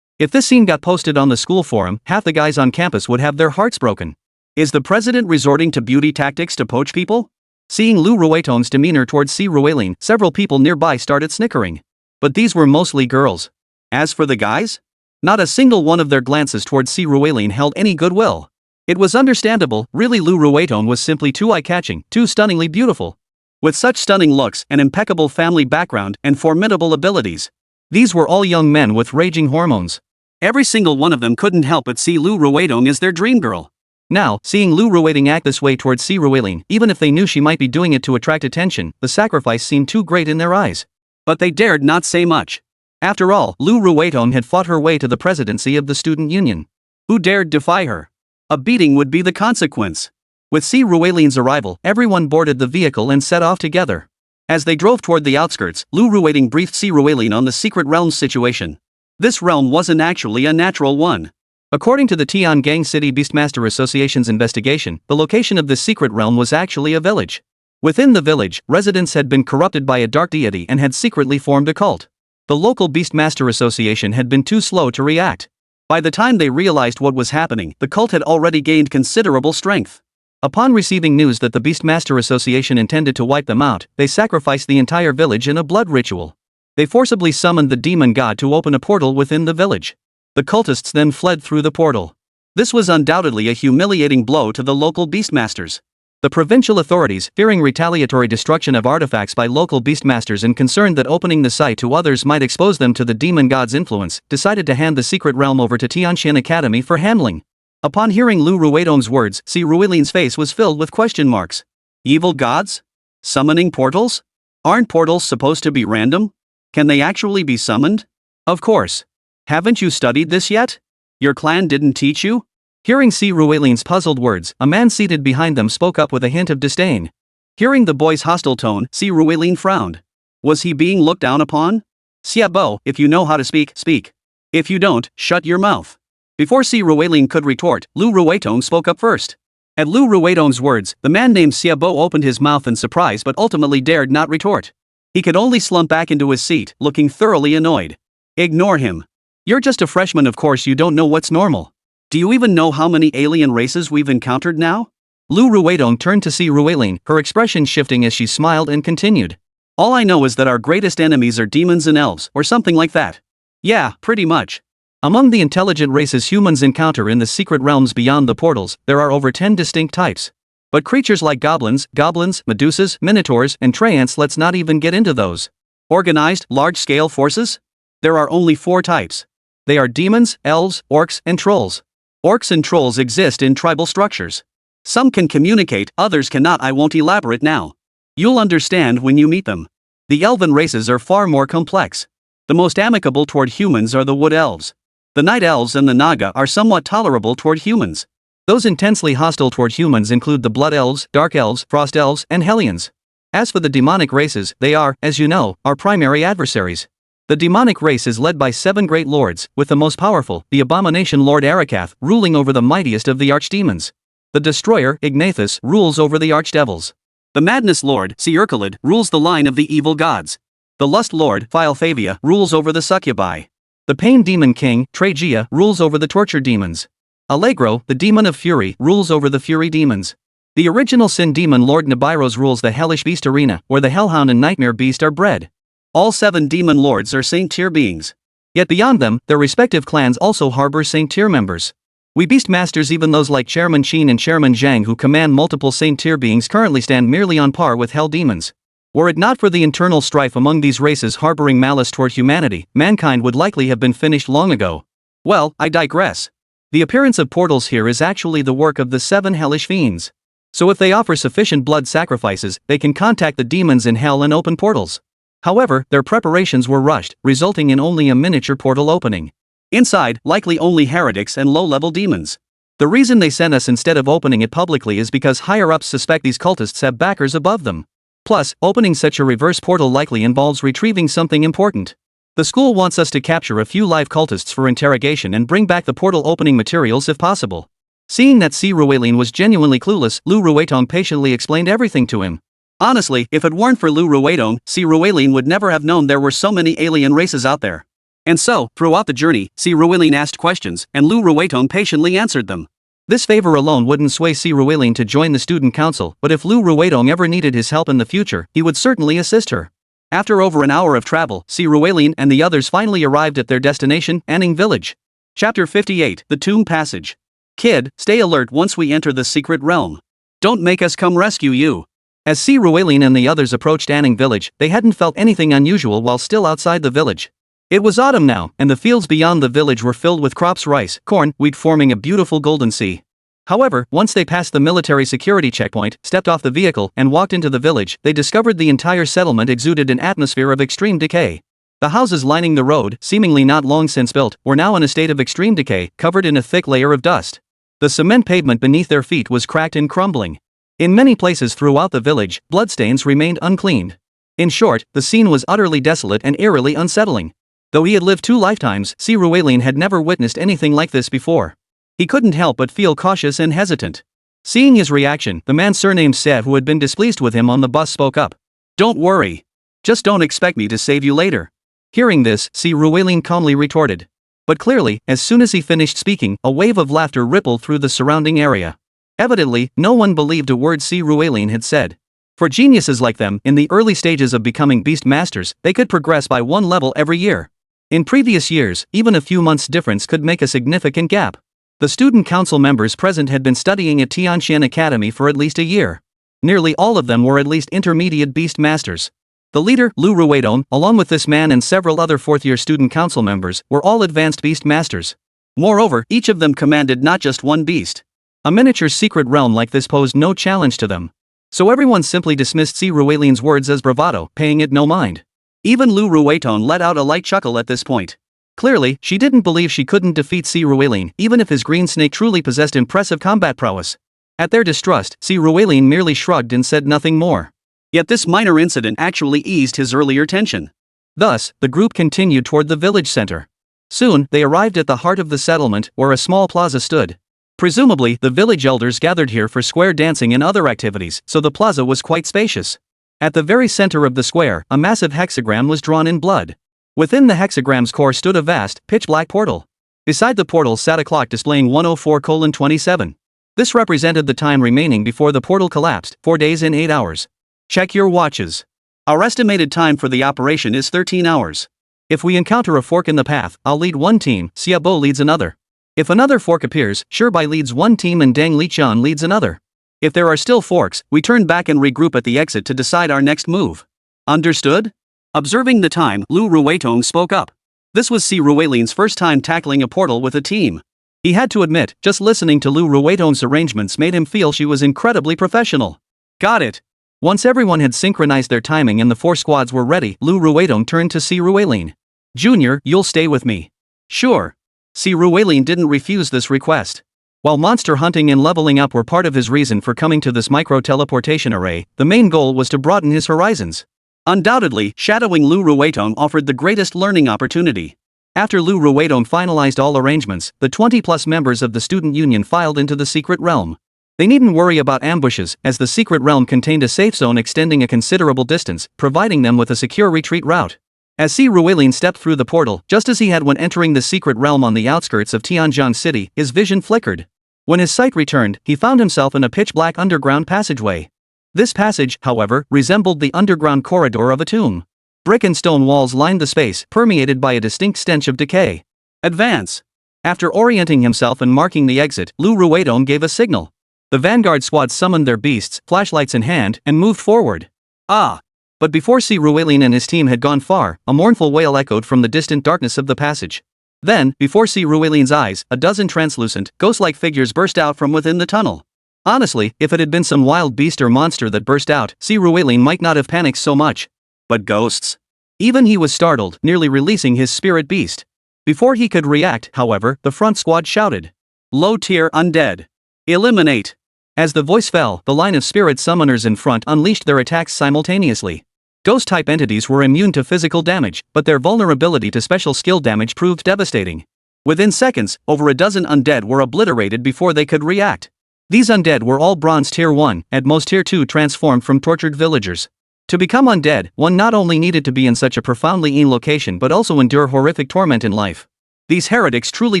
If this scene got posted on the school forum, half the guys on campus would have their hearts broken. Is the president resorting to beauty tactics to poach people? Seeing Lu Ruetong's demeanor towards Si Ruilian, several people nearby started snickering. But these were mostly girls. As for the guys? Not a single one of their glances towards Si Ruilian held any goodwill. It was understandable, really. Lu Ruetong was simply too eye-catching, too stunningly beautiful. With such stunning looks, an impeccable family background, and formidable abilities. These were all young men with raging hormones. Every single one of them couldn't help but see Lu Ruetong as their dream girl. Now, seeing Lu Ruetong act this way towards Si Ruilian, even if they knew she might be doing it to attract attention, the sacrifice seemed too great in their eyes. But they dared not say much. After all, Lu Ruetong had fought her way to the presidency of the student union. Who dared defy her? A beating would be the consequence. With Si Ruelin's arrival, everyone boarded the vehicle and set off together. As they drove toward the outskirts, Lu Rueting briefed Si Ruelin on the secret realm's situation. This realm wasn't actually a natural one. According to the Tiangang City Beastmaster Association's investigation, the location of this secret realm was actually a village. Within the village, residents had been corrupted by a dark deity and had secretly formed a cult. The local Beastmaster Association had been too slow to react. By the time they realized what was happening, the cult had already gained considerable strength. Upon receiving news that the Beastmaster Association intended to wipe them out, they sacrificed the entire village in a blood ritual. They forcibly summoned the demon god to open a portal within the village. The cultists then fled through the portal. This was undoubtedly a humiliating blow to the local beastmasters. The provincial authorities, fearing retaliatory destruction of artifacts by local beastmasters and concerned that opening the site to others might expose them to the demon god's influence, decided to hand the secret realm over to Tianxian Academy for handling. Upon hearing Lu Ruidong's words, Si Ruilin's face was filled with question marks. Evil gods? Summoning portals? Aren't portals supposed to be random? Can they actually be summoned? Of course. Haven't you studied this yet? Your clan didn't teach you? Hearing Si Ruilin's puzzled words, a man seated behind them spoke up with a hint of disdain. Hearing the boy's hostile tone, Si Ruilin frowned. Was he being looked down upon? Xiabo, if you know how to speak, speak. If you don't, shut your mouth. Before Si Ruilin could retort, Lu Ruetong spoke up first. At Lu Ruetong's words, the man named Xiabo opened his mouth in surprise but ultimately dared not retort. He could only slump back into his seat, looking thoroughly annoyed. Ignore him. You're just a freshman, of course you don't know what's normal. Do you even know how many alien races we've encountered now? Lu Ruetong turned to Si Ruelin, her expression shifting as she smiled and continued. All I know is that our greatest enemies are demons and elves, or something like that. Yeah, pretty much. Among the intelligent races humans encounter in the secret realms beyond the portals, there are over 10 distinct types. But creatures like goblins, medusas, minotaurs, and treants, let's not even get into those. Organized, large-scale forces? There are only 4 types. They are demons, elves, orcs, and trolls. Orcs and trolls exist in tribal structures. Some can communicate, others cannot. I won't elaborate now. You'll understand when you meet them. The elven races are far more complex. The most amicable toward humans are the wood elves. The night elves and the naga are somewhat tolerable toward humans. Those intensely hostile toward humans include the blood elves, dark elves, frost elves, and hellions. As for the demonic races, they are, as you know, our primary adversaries. The demonic race is led by 7 great lords, with the most powerful, the abomination Lord Arakath, ruling over the mightiest of the archdemons. The destroyer, Ignathus, rules over the archdevils. The madness lord, Seirkalid, rules the line of the evil gods. The lust lord, Philfavia, rules over the succubi. The pain demon king, Tragia, rules over the torture demons. Allegro, the demon of fury, rules over the fury demons. The original sin demon Lord Nibiros rules the hellish beast arena, where the hellhound and nightmare beast are bred. All 7 demon lords are saint-tier beings. Yet beyond them, their respective clans also harbor saint-tier members. We beastmasters, even those like Chairman Qin and Chairman Zhang who command multiple saint-tier beings, currently stand merely on par with hell demons. Were it not for the internal strife among these races harboring malice toward humanity, mankind would likely have been finished long ago. Well, I digress. The appearance of portals here is actually the work of the 7 hellish fiends. So if they offer sufficient blood sacrifices, they can contact the demons in hell and open portals. However, their preparations were rushed, resulting in only a miniature portal opening. Inside, likely only heretics and low-level demons. The reason they sent us instead of opening it publicly is because higher-ups suspect these cultists have backers above them. Plus, opening such a reverse portal likely involves retrieving something important. The school wants us to capture a few live cultists for interrogation and bring back the portal opening materials if possible. Seeing that Si Ruelin was genuinely clueless, Lu Ruetong patiently explained everything to him. Honestly, if it weren't for Lu Ruetong, Si Ruelin would never have known there were so many alien races out there. And so, throughout the journey, Si Ruelin asked questions, and Lu Ruetong patiently answered them. This favor alone wouldn't sway Si Ruelin to join the student council, but if Lu Ruetong ever needed his help in the future, he would certainly assist her. After over an hour of travel, Si Ruelin and the others finally arrived at their destination, Anning Village. Chapter 58, The Tomb Passage. Kid, stay alert once we enter the secret realm. Don't make us come rescue you. As Si Ruelin and the others approached Anning Village, they hadn't felt anything unusual while still outside the village. It was autumn now, and the fields beyond the village were filled with crops, rice, corn, wheat, forming a beautiful golden sea. However, once they passed the military security checkpoint, stepped off the vehicle, and walked into the village, they discovered the entire settlement exuded an atmosphere of extreme decay. The houses lining the road, seemingly not long since built, were now in a state of extreme decay, covered in a thick layer of dust. The cement pavement beneath their feet was cracked and crumbling. In many places throughout the village, bloodstains remained uncleaned. In short, the scene was utterly desolate and eerily unsettling. Though he had lived 2 lifetimes, Si Ruelin had never witnessed anything like this before. He couldn't help but feel cautious and hesitant. Seeing his reaction, the man surnamed Se who had been displeased with him on the bus spoke up. "Don't worry. Just don't expect me to save you later." Hearing this, Si Ruelin calmly retorted. But clearly, as soon as he finished speaking, a wave of laughter rippled through the surrounding area. Evidently, no one believed a word Si Ruelin had said. For geniuses like them, in the early stages of becoming beast masters, they could progress by 1 level every year. In previous years, even a few months' difference could make a significant gap. The student council members present had been studying at Tianxian Academy for at least a year. Nearly all of them were at least intermediate beast masters. The leader, Lu Ruidong, along with this man and several other 4th-year student council members, were all advanced beast masters. Moreover, each of them commanded not just one beast. A miniature secret realm like this posed no challenge to them. So everyone simply dismissed Si Ruelin's words as bravado, paying it no mind. Even Lu Ruidong let out a light chuckle at this point. Clearly, she didn't believe she couldn't defeat Si Ruelin, even if his green snake truly possessed impressive combat prowess. At their distrust, Si Ruelin merely shrugged and said nothing more. Yet this minor incident actually eased his earlier tension. Thus, the group continued toward the village center. Soon, they arrived at the heart of the settlement, where a small plaza stood. Presumably, the village elders gathered here for square dancing and other activities, so the plaza was quite spacious. At the very center of the square, a massive hexagram was drawn in blood. Within the hexagram's core stood a vast, pitch-black portal. Beside the portal sat a clock displaying 104:27. This represented the time remaining before the portal collapsed, 4 days and 8 hours. Check your watches. Our estimated time for the operation is 13 hours. If we encounter a fork in the path, I'll lead one team, Xiaobo leads another. If another fork appears, Shirbai leads one team and Dang Liqian leads another. If there are still forks, we turn back and regroup at the exit to decide our next move. Understood? Observing the time, Lu Ruidong spoke up. This was Si Ruelin's first time tackling a portal with a team. He had to admit, just listening to Lu Ruidong's arrangements made him feel she was incredibly professional. Got it. Once everyone had synchronized their timing and the 4 squads were ready, Lu Ruidong turned to Si Ruelin. "Junior, you'll stay with me." "Sure." Si Ruelin didn't refuse this request. While monster hunting and leveling up were part of his reason for coming to this micro-teleportation array, the main goal was to broaden his horizons. Undoubtedly, shadowing Lu Ruidong offered the greatest learning opportunity. After Lu Ruidong finalized all arrangements, the 20-plus members of the student union filed into the secret realm. They needn't worry about ambushes, as the secret realm contained a safe zone extending a considerable distance, providing them with a secure retreat route. As Si Ruelin stepped through the portal, just as he had when entering the secret realm on the outskirts of Tianjiang City, his vision flickered. When his sight returned, he found himself in a pitch-black underground passageway. This passage, however, resembled the underground corridor of a tomb. Brick and stone walls lined the space, permeated by a distinct stench of decay. "Advance." After orienting himself and marking the exit, Lu Ruidong gave a signal. The vanguard squad summoned their beasts, flashlights in hand, and moved forward. But before Si Ruelin and his team had gone far, a mournful wail echoed from the distant darkness of the passage. Then, before Si Ruelin's eyes, a dozen translucent, ghost-like figures burst out from within the tunnel. Honestly, if it had been some wild beast or monster that burst out, Si Ruelin might not have panicked so much. But ghosts? Even he was startled, nearly releasing his spirit beast. Before he could react, however, the front squad shouted. "Low-tier undead. Eliminate." As the voice fell, the line of spirit summoners in front unleashed their attacks simultaneously. Ghost-type entities were immune to physical damage, but their vulnerability to special skill damage proved devastating. Within seconds, over a dozen undead were obliterated before they could react. These undead were all bronze tier 1, at most tier 2 transformed from tortured villagers. To become undead, one not only needed to be in such a profoundly mean location but also endure horrific torment in life. These heretics truly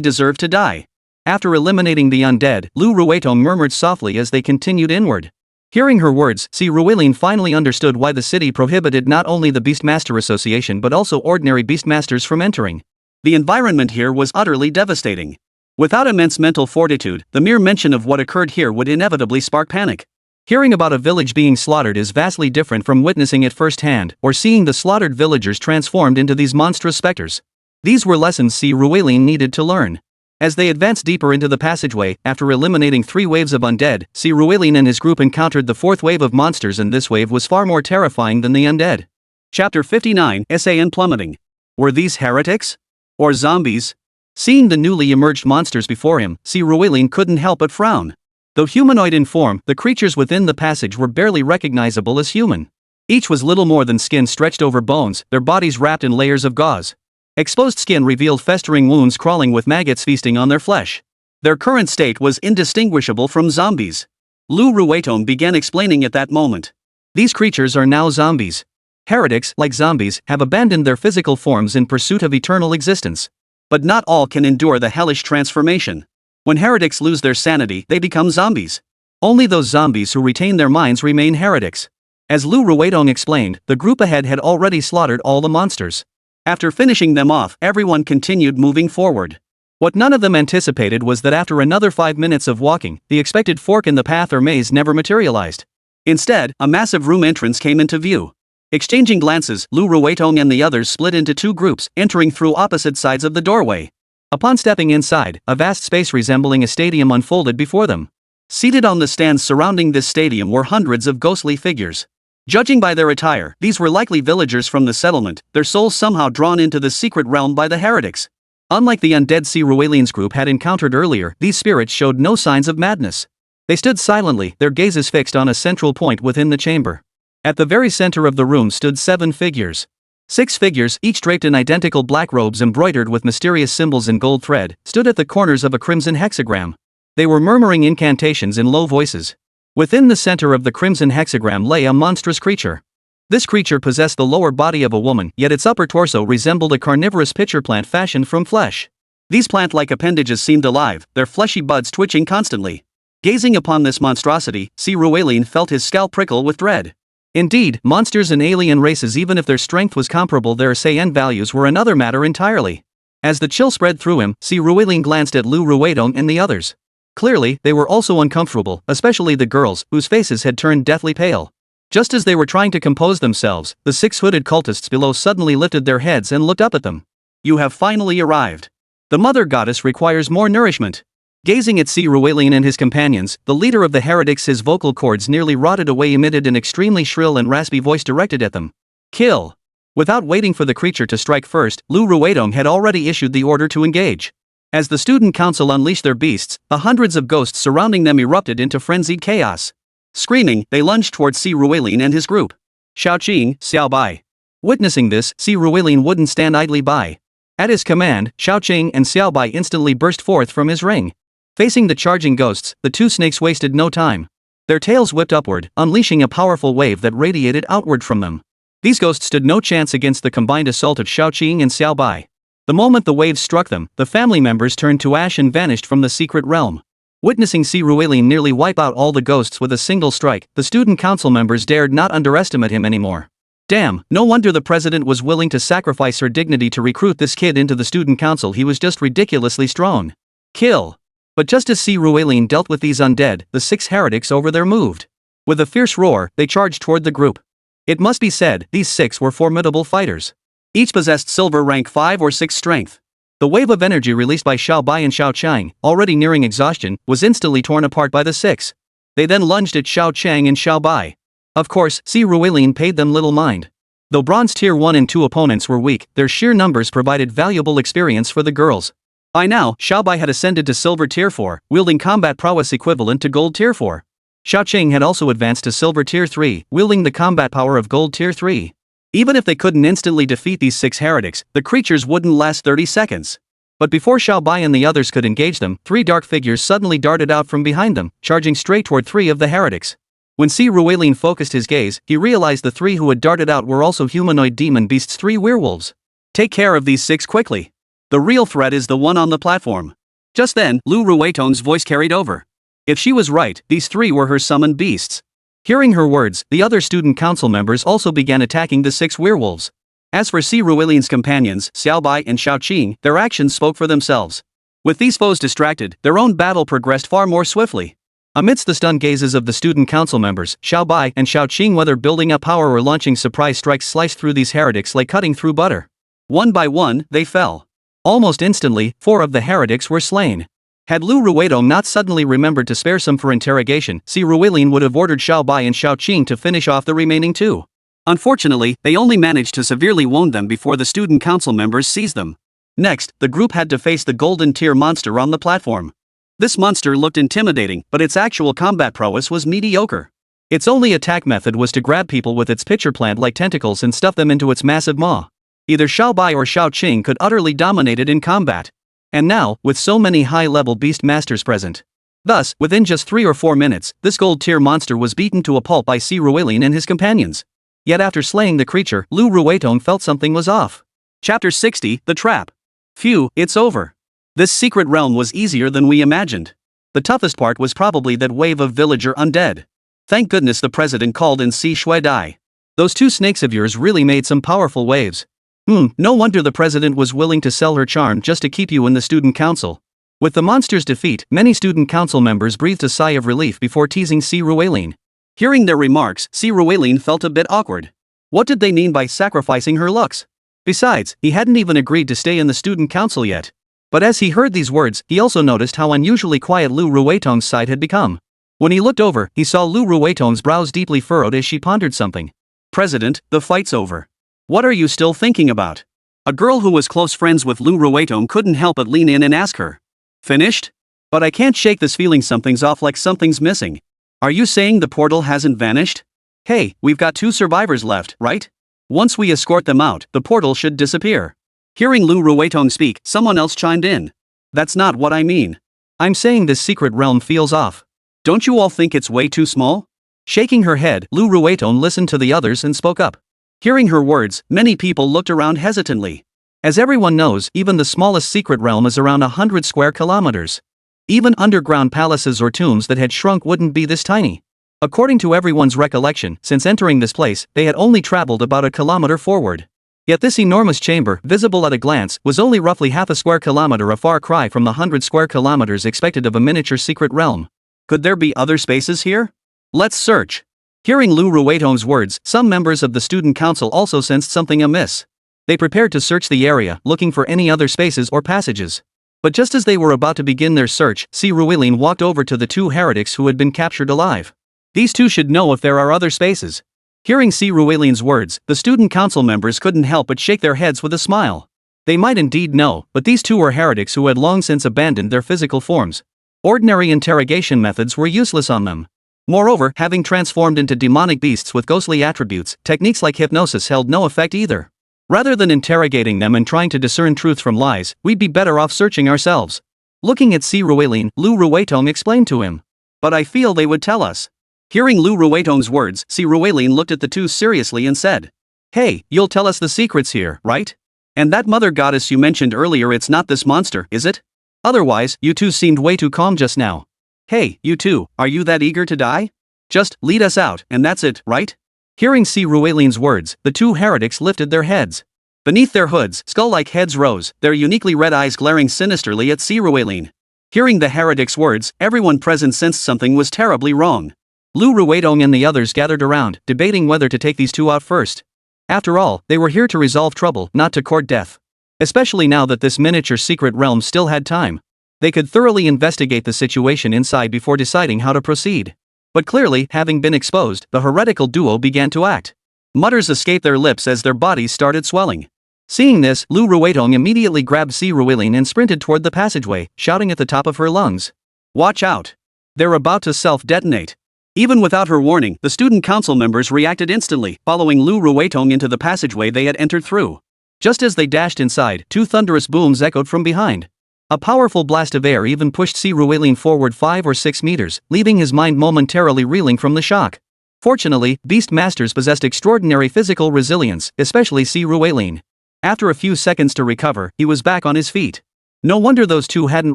deserve to die. After eliminating the undead, Lu Ruidong murmured softly as they continued inward. Hearing her words, Si Ruelin finally understood why the city prohibited not only the Beastmaster Association but also ordinary beastmasters from entering. The environment here was utterly devastating. Without immense mental fortitude, the mere mention of what occurred here would inevitably spark panic. Hearing about a village being slaughtered is vastly different from witnessing it firsthand or seeing the slaughtered villagers transformed into these monstrous specters. These were lessons Si Ruelin needed to learn. As they advanced deeper into the passageway, after eliminating 3 waves of undead, Si Ruelin and his group encountered the 4th wave of monsters, and this wave was far more terrifying than the undead. Chapter 59, SAN Plummeting. Were these heretics? Or zombies? Seeing the newly emerged monsters before him, Si Ruilin couldn't help but frown. Though humanoid in form, the creatures within the passage were barely recognizable as human. Each was little more than skin stretched over bones, their bodies wrapped in layers of gauze. Exposed skin revealed festering wounds crawling with maggots feasting on their flesh. Their current state was indistinguishable from zombies. Lu Ruetong began explaining at that moment. These creatures are now zombies. Heretics, like zombies, have abandoned their physical forms in pursuit of eternal existence. But not all can endure the hellish transformation. When heretics lose their sanity, they become zombies. Only those zombies who retain their minds remain heretics. As Lu Ruetong explained, the group ahead had already slaughtered all the monsters. After finishing them off, everyone continued moving forward. What none of them anticipated was that after another 5 minutes of walking, the expected fork in the path or maze never materialized. Instead, a massive room entrance came into view. Exchanging glances, Lu Ruetong and the others split into two groups, entering through opposite sides of the doorway. Upon stepping inside, a vast space resembling a stadium unfolded before them. Seated on the stands surrounding this stadium were hundreds of ghostly figures. Judging by their attire, these were likely villagers from the settlement, their souls somehow drawn into the secret realm by the heretics. Unlike the undead Si Ruilin's group had encountered earlier, these spirits showed no signs of madness. They stood silently, their gazes fixed on a central point within the chamber. At the very center of the room stood 7 figures. 6 figures, each draped in identical black robes embroidered with mysterious symbols in gold thread, stood at the corners of a crimson hexagram. They were murmuring incantations in low voices. Within the center of the crimson hexagram lay a monstrous creature. This creature possessed the lower body of a woman, yet its upper torso resembled a carnivorous pitcher plant fashioned from flesh. These plant-like appendages seemed alive, their fleshy buds twitching constantly. Gazing upon this monstrosity, Si Ruilin felt his scalp prickle with dread. Indeed, monsters and alien races, even if their strength was comparable, their SAN values were another matter entirely. As the chill spread through him, Si Ruilin glanced at Lu Ruetong and the others. Clearly, they were also uncomfortable, especially the girls, whose faces had turned deathly pale. Just as they were trying to compose themselves, the 6 hooded cultists below suddenly lifted their heads and looked up at them. You have finally arrived. The mother goddess requires more nourishment. Gazing at Si Ruilin and his companions, the leader of the heretics, his vocal cords nearly rotted away, emitted an extremely shrill and raspy voice directed at them. Kill! Without waiting for the creature to strike first, Lu Ruetong had already issued the order to engage. As the student council unleashed their beasts, the hundreds of ghosts surrounding them erupted into frenzied chaos. Screaming, they lunged towards Si Ruilin and his group. Xiao Qing, Xiao Bai. Witnessing this, Si Ruilin wouldn't stand idly by. At his command, Xiao Qing and Xiao Bai instantly burst forth from his ring. Facing the charging ghosts, the 2 snakes wasted no time. Their tails whipped upward, unleashing a powerful wave that radiated outward from them. These ghosts stood no chance against the combined assault of Xiao Qing and Xiao Bai. The moment the waves struck them, the family members turned to ash and vanished from the secret realm. Witnessing Si Ruilin nearly wipe out all the ghosts with a single strike, the student council members dared not underestimate him anymore. Damn, no wonder the president was willing to sacrifice her dignity to recruit this kid into the student council. He was just ridiculously strong. Kill! But just as Si Ruilin dealt with these undead, the 6 heretics over there moved. With a fierce roar, they charged toward the group. It must be said, these 6 were formidable fighters. Each possessed silver rank 5 or 6 strength. The wave of energy released by Xiao Bai and Xiao Chang, already nearing exhaustion, was instantly torn apart by the 6. They then lunged at Xiao Chang and Xiao Bai. Of course, Si Ruilin paid them little mind. Though bronze tier 1 and 2 opponents were weak, their sheer numbers provided valuable experience for the girls. By now, Xiao Bai had ascended to silver tier 4, wielding combat prowess equivalent to gold tier 4. Xiao Qing had also advanced to silver tier 3, wielding the combat power of gold tier 3. Even if they couldn't instantly defeat these 6 heretics, the creatures wouldn't last 30 seconds. But before Xiao Bai and the others could engage them, 3 dark figures suddenly darted out from behind them, charging straight toward 3 of the heretics. When Si Ruilin focused his gaze, he realized the 3 who had darted out were also humanoid demon beasts, 3 werewolves. Take care of these 6 quickly. The real threat is the one on the platform. Just then, Lu Ruetong's voice carried over. If she was right, these 3 were her summoned beasts. Hearing her words, the other student council members also began attacking the 6 werewolves. As for Si Ruilin's companions, Xiao Bai and Xiao Qing, their actions spoke for themselves. With these foes distracted, their own battle progressed far more swiftly. Amidst the stunned gazes of the student council members, Xiao Bai and Xiao Qing, whether building up power or launching surprise strikes, sliced through these heretics like cutting through butter. One by one, they fell. Almost instantly, 4 of the heretics were slain. Had Lu Ruetong not suddenly remembered to spare some for interrogation, Si Ruilin would have ordered Xiao Bai and Xiao Qing to finish off the remaining 2. Unfortunately, they only managed to severely wound them before the student council members seized them. Next, the group had to face the golden tier monster on the platform. This monster looked intimidating, but its actual combat prowess was mediocre. Its only attack method was to grab people with its pitcher plant-like tentacles and stuff them into its massive maw. Either Xiao Bai or Xiao Qing could utterly dominate it in combat. And now, with so many high-level beast masters present. Thus, within just 3 or 4 minutes, this gold-tier monster was beaten to a pulp by Si Ruilin and his companions. Yet after slaying the creature, Lu Ruetong felt something was off. Chapter 60, The Trap. Phew, it's over. This secret realm was easier than we imagined. The toughest part was probably that wave of villager undead. Thank goodness the president called in Si Shui Dai. Those 2 snakes of yours really made some powerful waves. No wonder the president was willing to sell her charm just to keep you in the student council. With the monster's defeat, many student council members breathed a sigh of relief before teasing Si Ruilin. Hearing their remarks, Si Ruilin felt a bit awkward. What did they mean by sacrificing her looks? Besides, he hadn't even agreed to stay in the student council yet. But as he heard these words, he also noticed how unusually quiet Lu Ruetong's side had become. When he looked over, he saw Lu Ruetong's brows deeply furrowed as she pondered something. President, the fight's over. What are you still thinking about? A girl who was close friends with Lu Ruetong couldn't help but lean in and ask her. Finished? But I can't shake this feeling something's off, like something's missing. Are you saying the portal hasn't vanished? Hey, we've got 2 survivors left, right? Once we escort them out, the portal should disappear. Hearing Lu Ruetong speak, someone else chimed in. That's not what I mean. I'm saying this secret realm feels off. Don't you all think it's way too small? Shaking her head, Lu Ruetong listened to the others and spoke up. Hearing her words, many people looked around hesitantly. As everyone knows, even the smallest secret realm is around 100 square kilometers. Even underground palaces or tombs that had shrunk wouldn't be this tiny. According to everyone's recollection, since entering this place, they had only traveled about a kilometer forward. Yet this enormous chamber, visible at a glance, was only roughly half a square kilometer, a far cry from the 100 square kilometers expected of a miniature secret realm. Could there be other spaces here? Let's search. Hearing Lu Ruetong's words, some members of the student council also sensed something amiss. They prepared to search the area, looking for any other spaces or passages. But just as they were about to begin their search, Si Ruilin walked over to the 2 heretics who had been captured alive. These 2 should know if there are other spaces. Hearing Si Ruilin's words, the student council members couldn't help but shake their heads with a smile. They might indeed know, but these 2 were heretics who had long since abandoned their physical forms. Ordinary interrogation methods were useless on them. Moreover, having transformed into demonic beasts with ghostly attributes, techniques like hypnosis held no effect either. Rather than interrogating them and trying to discern truth from lies, we'd be better off searching ourselves. Looking at Si Ruilin, Lu Ruetong explained to him. But I feel they would tell us. Hearing Lu Ruetong's words, Si Ruilin looked at the 2 seriously and said. Hey, you'll tell us the secrets here, right? And that mother goddess you mentioned earlier, it's not this monster, is it? Otherwise, you 2 seemed way too calm just now. Hey, you 2, are you that eager to die? Just lead us out, and that's it, right? Hearing Si Ruilin's words, the 2 heretics lifted their heads. Beneath their hoods, skull-like heads rose, their uniquely red eyes glaring sinisterly at Si Ruilin. Hearing the heretic's words, everyone present sensed something was terribly wrong. Lu Ruetong and the others gathered around, debating whether to take these 2 out first. After all, they were here to resolve trouble, not to court death. Especially now that this miniature secret realm still had time. They could thoroughly investigate the situation inside before deciding how to proceed. But clearly, having been exposed, the heretical duo began to act. Mutters escaped their lips as their bodies started swelling. Seeing this, Lu Ruetong immediately grabbed Si Ruilin and sprinted toward the passageway, shouting at the top of her lungs. Watch out! They're about to self-detonate. Even without her warning, the student council members reacted instantly, following Lu Ruetong into the passageway they had entered through. Just as they dashed inside, 2 thunderous booms echoed from behind. A powerful blast of air even pushed Si Ruilin forward 5 or 6 meters, leaving his mind momentarily reeling from the shock. Fortunately, beast masters possessed extraordinary physical resilience, especially Si Ruilin. After a few seconds to recover, he was back on his feet. No wonder those 2 hadn't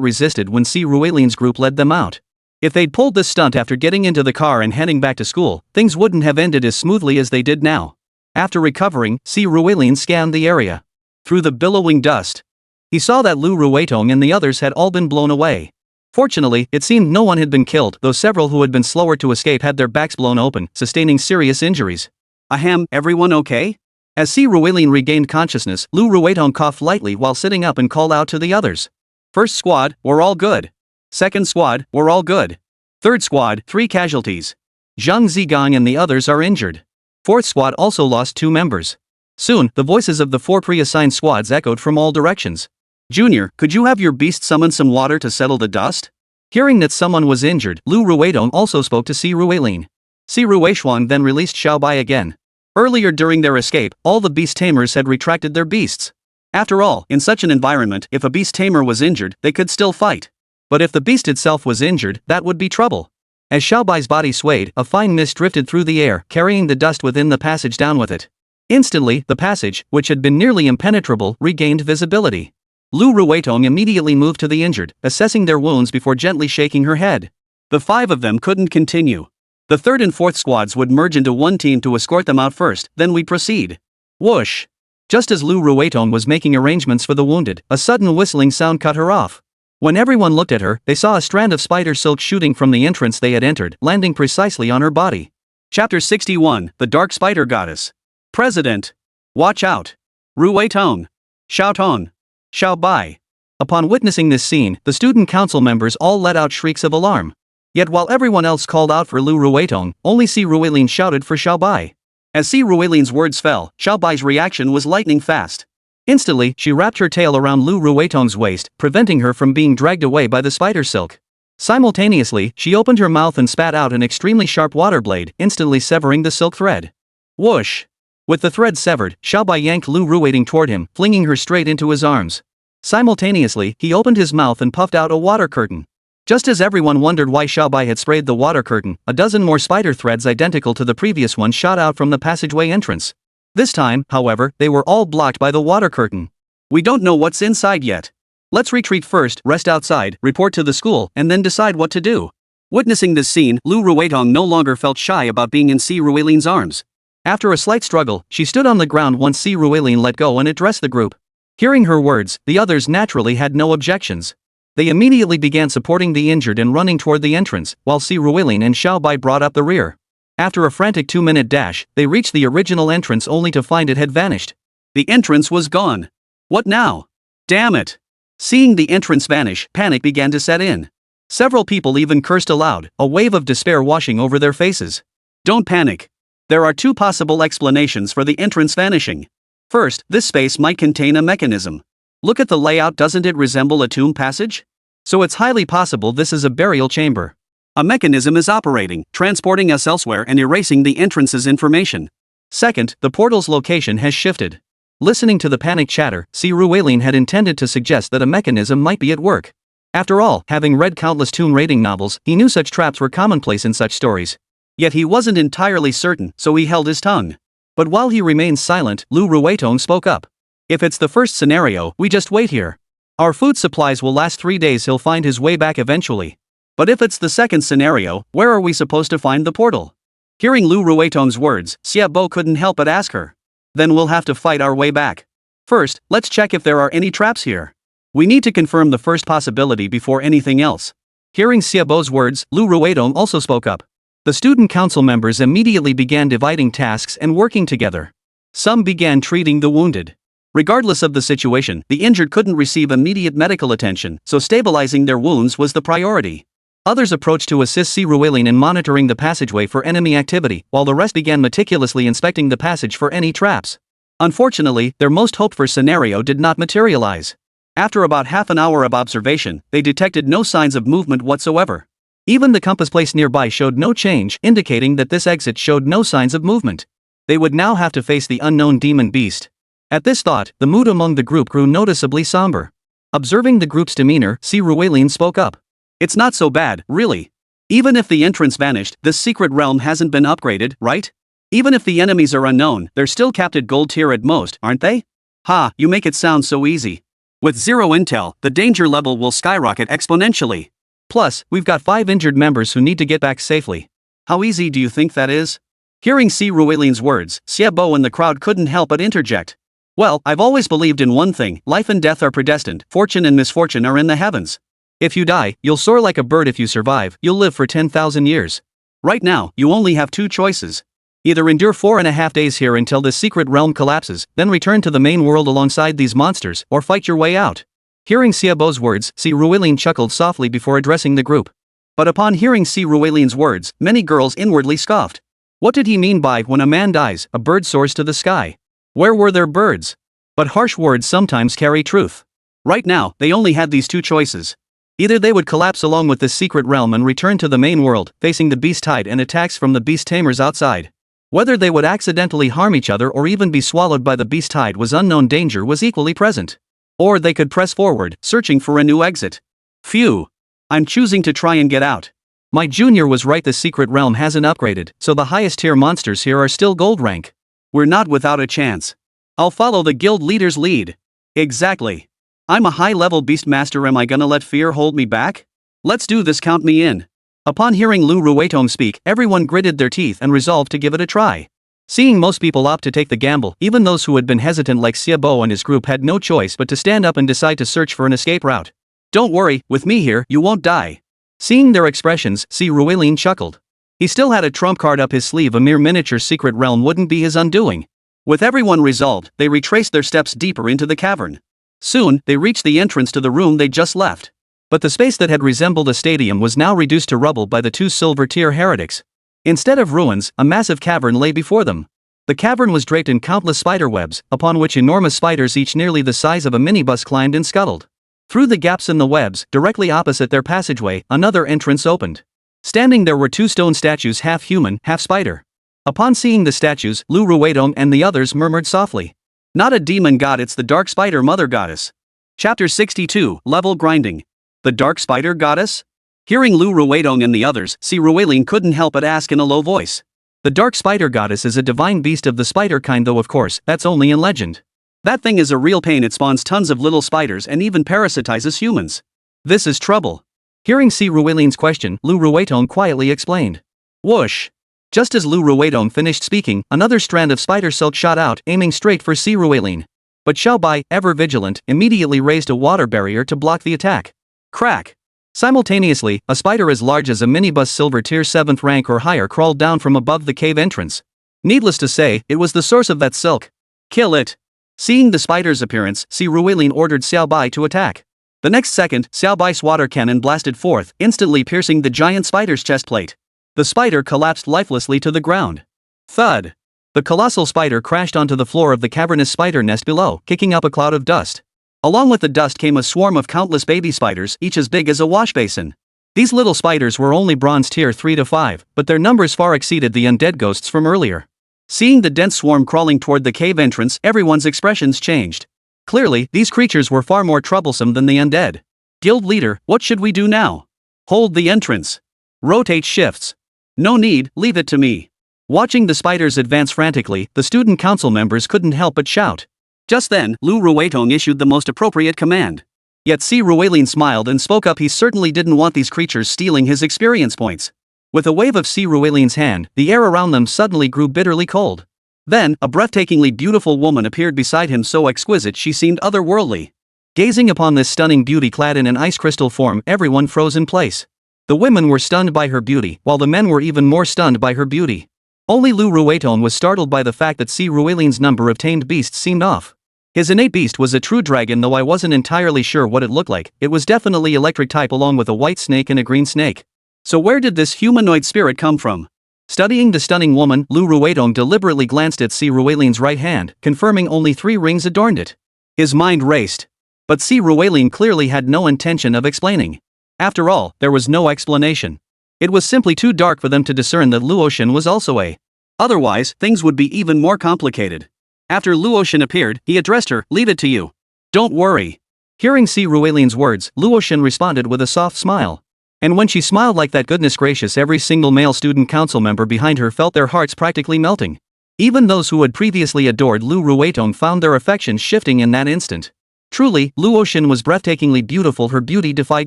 resisted when Si Ruilin's group led them out. If they'd pulled this stunt after getting into the car and heading back to school, things wouldn't have ended as smoothly as they did now. After recovering, Si Ruilin scanned the area. Through the billowing dust, he saw that Lu Ruetong and the others had all been blown away. Fortunately, it seemed no one had been killed, though several who had been slower to escape had their backs blown open, sustaining serious injuries. Ahem, everyone okay? As Si Ruilin regained consciousness, Lu Ruetong coughed lightly while sitting up and called out to the others. First squad, we're all good. Second squad, we're all good. Third squad, 3 casualties. Zhang Zigang and the others are injured. Fourth squad also lost 2 members. Soon, the voices of the 4 pre-assigned squads echoed from all directions. Junior, could you have your beast summon some water to settle the dust? Hearing that someone was injured, Lu Ruidong also spoke to Si Ruilin. Si Ruishuang then released Xiaobai again. Earlier during their escape, all the beast tamers had retracted their beasts. After all, in such an environment, if a beast tamer was injured, they could still fight. But if the beast itself was injured, that would be trouble. As Xiaobai's body swayed, a fine mist drifted through the air, carrying the dust within the passage down with it. Instantly, the passage, which had been nearly impenetrable, regained visibility. Lu Ruitong immediately moved to the injured, assessing their wounds before gently shaking her head. The 5 of them couldn't continue. The 3rd and 4th squads would merge into one team to escort them out first, then we'd proceed. Whoosh! Just as Lu Ruitong was making arrangements for the wounded, a sudden whistling sound cut her off. When everyone looked at her, they saw a strand of spider silk shooting from the entrance they had entered, landing precisely on her body. Chapter 61, The Dark Spider Goddess. President. Watch out. Ruitong. Xiaotong. Xiaobai. Upon witnessing this scene, the student council members all let out shrieks of alarm. Yet while everyone else called out for Lu Ruitong, only Si Ruilin shouted for Xiaobai. As Si Ruilin's words fell, Xiaobai's reaction was lightning fast. Instantly, she wrapped her tail around Lu Ruitong's waist, preventing her from being dragged away by the spider silk. Simultaneously, she opened her mouth and spat out an extremely sharp water blade, instantly severing the silk thread. Whoosh! With the thread severed, Xiaobai yanked Lu Ruitong toward him, flinging her straight into his arms. Simultaneously, he opened his mouth and puffed out a water curtain. Just as everyone wondered why Xiaobai had sprayed the water curtain, a dozen more spider threads identical to the previous one shot out from the passageway entrance. This time, however, they were all blocked by the water curtain. We don't know what's inside yet. Let's retreat first, rest outside, report to the school, and then decide what to do. Witnessing this scene, Lu Ruitong no longer felt shy about being in Si Ruilin's arms. After a slight struggle, she stood on the ground once Si Ruilin let go and addressed the group. Hearing her words, the others naturally had no objections. They immediately began supporting the injured and running toward the entrance, while Si Ruilin and Xiaobai brought up the rear. After a frantic 2-minute dash, they reached the original entrance only to find it had vanished. The entrance was gone. What now? Damn it! Seeing the entrance vanish, panic began to set in. Several people even cursed aloud, a wave of despair washing over their faces. Don't panic. There are 2 possible explanations for the entrance vanishing. First, this space might contain a mechanism. Look at the layout, doesn't it resemble a tomb passage? So it's highly possible this is a burial chamber. A mechanism is operating, transporting us elsewhere and erasing the entrance's information. Second, the portal's location has shifted. Listening to the panic chatter, Si Ruilin had intended to suggest that a mechanism might be at work. After all, having read countless tomb raiding novels, he knew such traps were commonplace in such stories. Yet he wasn't entirely certain, so he held his tongue. But while he remained silent, Lu Ruitong spoke up. If it's the first scenario, we just wait here. Our food supplies will last 3 days, he'll find his way back eventually. But if it's the second scenario, where are we supposed to find the portal? Hearing Lu Ruitong's words, Xiaobo couldn't help but ask her. Then we'll have to fight our way back. First, let's check if there are any traps here. We need to confirm the first possibility before anything else. Hearing Xiaobo's words, Lu Ruitong also spoke up. The student council members immediately began dividing tasks and working together. Some began treating the wounded. Regardless of the situation, the injured couldn't receive immediate medical attention, so stabilizing their wounds was the priority. Others approached to assist Si Ruilin in monitoring the passageway for enemy activity, while the rest began meticulously inspecting the passage for any traps. Unfortunately, their most hoped-for scenario did not materialize. After about half an hour of observation, they detected no signs of movement whatsoever. Even the compass placed nearby showed no change, indicating that this exit showed no signs of movement. They would now have to face the unknown demon beast. At this thought, the mood among the group grew noticeably somber. Observing the group's demeanor, Si Ruilin spoke up. It's not so bad, really. Even if the entrance vanished, this secret realm hasn't been upgraded, right? Even if the enemies are unknown, they're still capped at gold tier at most, aren't they? Ha, you make it sound so easy. With 0 intel, the danger level will skyrocket exponentially. Plus, we've got 5 injured members who need to get back safely. How easy do you think that is? Hearing Si Ruilin's words, Xiaobo and the crowd couldn't help but interject. Well, I've always believed in one thing, life and death are predestined, fortune and misfortune are in the heavens. If you die, you'll soar like a bird. If you survive, you'll live for 10,000 years. Right now, you only have 2 choices. Either endure 4.5 days here until this secret realm collapses, then return to the main world alongside these monsters, or fight your way out. Hearing Xiaobo's words, Si Ruilin chuckled softly before addressing the group. But upon hearing Si Ruilin's words, many girls inwardly scoffed. What did he mean by, when a man dies, a bird soars to the sky? Where were their birds? But harsh words sometimes carry truth. Right now, they only had these two choices. Either they would collapse along with this secret realm and return to the main world, facing the beast tide and attacks from the beast tamers outside. Whether they would accidentally harm each other or even be swallowed by the beast tide was unknown. Danger was equally present. Or they could press forward, searching for a new exit. Phew. I'm choosing to try and get out. My junior was right, the secret realm hasn't upgraded, so the highest tier monsters here are still gold rank. We're not without a chance. I'll follow the guild leader's lead. Exactly. I'm a high-level beast master, am I gonna let fear hold me back? Let's do this, count me in. Upon hearing Lu Ruetong speak, everyone gritted their teeth and resolved to give it a try. Seeing most people opt to take the gamble, even those who had been hesitant like Xiaobo and his group had no choice but to stand up and decide to search for an escape route. Don't worry, with me here, you won't die. Seeing their expressions, Si Ruelin chuckled. He still had a trump card up his sleeve, a mere miniature secret realm wouldn't be his undoing. With everyone resolved, they retraced their steps deeper into the cavern. Soon, they reached the entrance to the room they just left. But the space that had resembled a stadium was now reduced to rubble by the two silver-tier heretics. Instead of ruins, a massive cavern lay before them. The cavern was draped in countless spider webs, upon which enormous spiders each nearly the size of a minibus climbed and scuttled. Through the gaps in the webs, directly opposite their passageway, another entrance opened. Standing there were two stone statues, half human, half spider. Upon seeing the statues, Lu Ruetong and the others murmured softly. Not a demon god, it's the Dark Spider Mother Goddess. Chapter 62, Level Grinding. The Dark Spider Goddess? Hearing Lu Ruetong and the others, Si Ruelin couldn't help but ask in a low voice. The Dark Spider Goddess is a divine beast of the spider kind, though of course, that's only in legend. That thing is a real pain, it spawns tons of little spiders and even parasitizes humans. This is trouble. Hearing Si Ruelin's question, Lu Ruetong quietly explained. Whoosh. Just as Lu Ruetong finished speaking, another strand of spider silk shot out, aiming straight for Si Ruelin. But Xiao Bai, ever vigilant, immediately raised a water barrier to block the attack. Crack. Simultaneously, a spider as large as a minibus silver tier 7th rank or higher crawled down from above the cave entrance. Needless to say, it was the source of that silk. Kill it. Seeing the spider's appearance, Si Ruelin ordered Xiao Bai to attack. The next second, Xiao Bai's water cannon blasted forth, instantly piercing the giant spider's chest plate. The spider collapsed lifelessly to the ground. Thud. The colossal spider crashed onto the floor of the cavernous spider nest below, kicking up a cloud of dust. Along with the dust came a swarm of countless baby spiders, each as big as a wash basin. These little spiders were only bronze tier 3 to 5, but their numbers far exceeded the undead ghosts from earlier. Seeing the dense swarm crawling toward the cave entrance, everyone's expressions changed. Clearly, these creatures were far more troublesome than the undead. Guild leader, what should we do now? Hold the entrance. Rotate shifts. No need, leave it to me. Watching the spiders advance frantically, the student council members couldn't help but shout. Just then, Lu Ruetong issued the most appropriate command. Yet Si Ruelin smiled and spoke up. He certainly didn't want these creatures stealing his experience points. With a wave of Si Ruelin's hand, the air around them suddenly grew bitterly cold. Then, a breathtakingly beautiful woman appeared beside him, so exquisite she seemed otherworldly. Gazing upon this stunning beauty clad in an ice crystal form, everyone froze in place. The women were stunned by her beauty, while the men were even more stunned by her beauty. Only Lu Ruetong was startled by the fact that Si Ruelin's number of tamed beasts seemed off. His innate beast was a true dragon, though I wasn't entirely sure what it looked like. It was definitely electric type along with a white snake and a green snake. So where did this humanoid spirit come from? Studying the stunning woman, Lu Ruetong deliberately glanced at Si Ruelin's right hand, confirming only 3 rings adorned it. His mind raced. But Si Ruelin clearly had no intention of explaining. After all, there was no explanation. It was simply too dark for them to discern that Luotian was also a. Otherwise, things would be even more complicated. After Luotian appeared, he addressed her, leave it to you. Don't worry. Hearing Si Ruelin's words, Luotian responded with a soft smile. And when she smiled like that, goodness gracious, every single male student council member behind her felt their hearts practically melting. Even those who had previously adored Lu Ruetong found their affections shifting in that instant. Truly, Luotian was breathtakingly beautiful, her beauty defied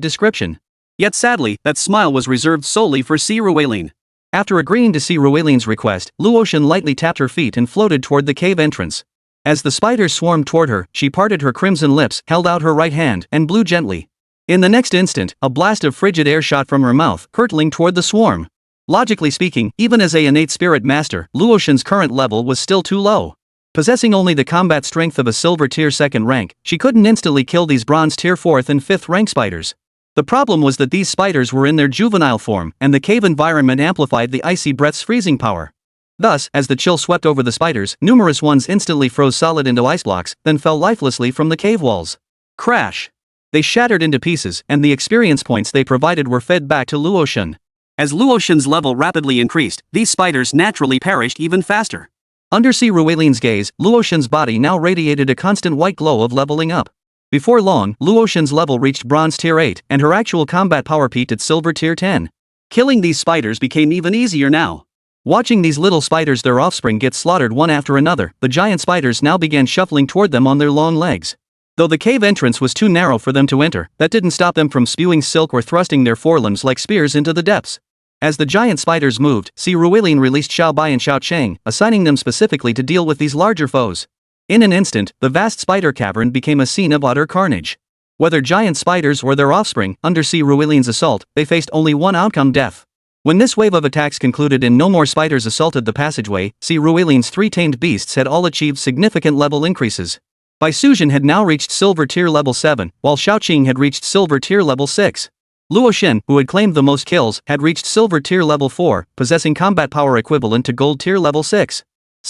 description. Yet sadly, that smile was reserved solely for Si Ruelin. After agreeing to Si Ruelin's request, Luotian lightly tapped her feet and floated toward the cave entrance. As the spiders swarmed toward her, she parted her crimson lips, held out her right hand, and blew gently. In the next instant, a blast of frigid air shot from her mouth, hurtling toward the swarm. Logically speaking, even as an innate spirit master, Luotian's current level was still too low. Possessing only the combat strength of a silver tier 2nd rank, she couldn't instantly kill these bronze tier 4th and 5th rank spiders. The problem was that these spiders were in their juvenile form, and the cave environment amplified the icy breath's freezing power. Thus, as the chill swept over the spiders, numerous ones instantly froze solid into ice blocks, then fell lifelessly from the cave walls. Crash! They shattered into pieces, and the experience points they provided were fed back to Luotian. As Luotian's level rapidly increased, these spiders naturally perished even faster. Undersea Ruelin's gaze, Luotian's body now radiated a constant white glow of leveling up. Before long, Luotian's level reached Bronze Tier 8, and her actual combat power peaked at Silver Tier 10. Killing these spiders became even easier now. Watching these little spiders, their offspring, get slaughtered one after another, the giant spiders now began shuffling toward them on their long legs. Though the cave entrance was too narrow for them to enter, that didn't stop them from spewing silk or thrusting their forelimbs like spears into the depths. As the giant spiders moved, Ruelin released Xiao Bai and Xiao Cheng, assigning them specifically to deal with these larger foes. In an instant, the vast spider cavern became a scene of utter carnage. Whether giant spiders or their offspring, under Ruelin's assault, they faced only one outcome: death. When this wave of attacks concluded and no more spiders assaulted the passageway, Ruelin's 3 tamed beasts had all achieved significant level increases. Bai Suzhen had now reached Silver Tier Level 7, while Xiaoqing had reached Silver Tier Level 6. Luotian, who had claimed the most kills, had reached Silver Tier Level 4, possessing combat power equivalent to Gold Tier Level 6.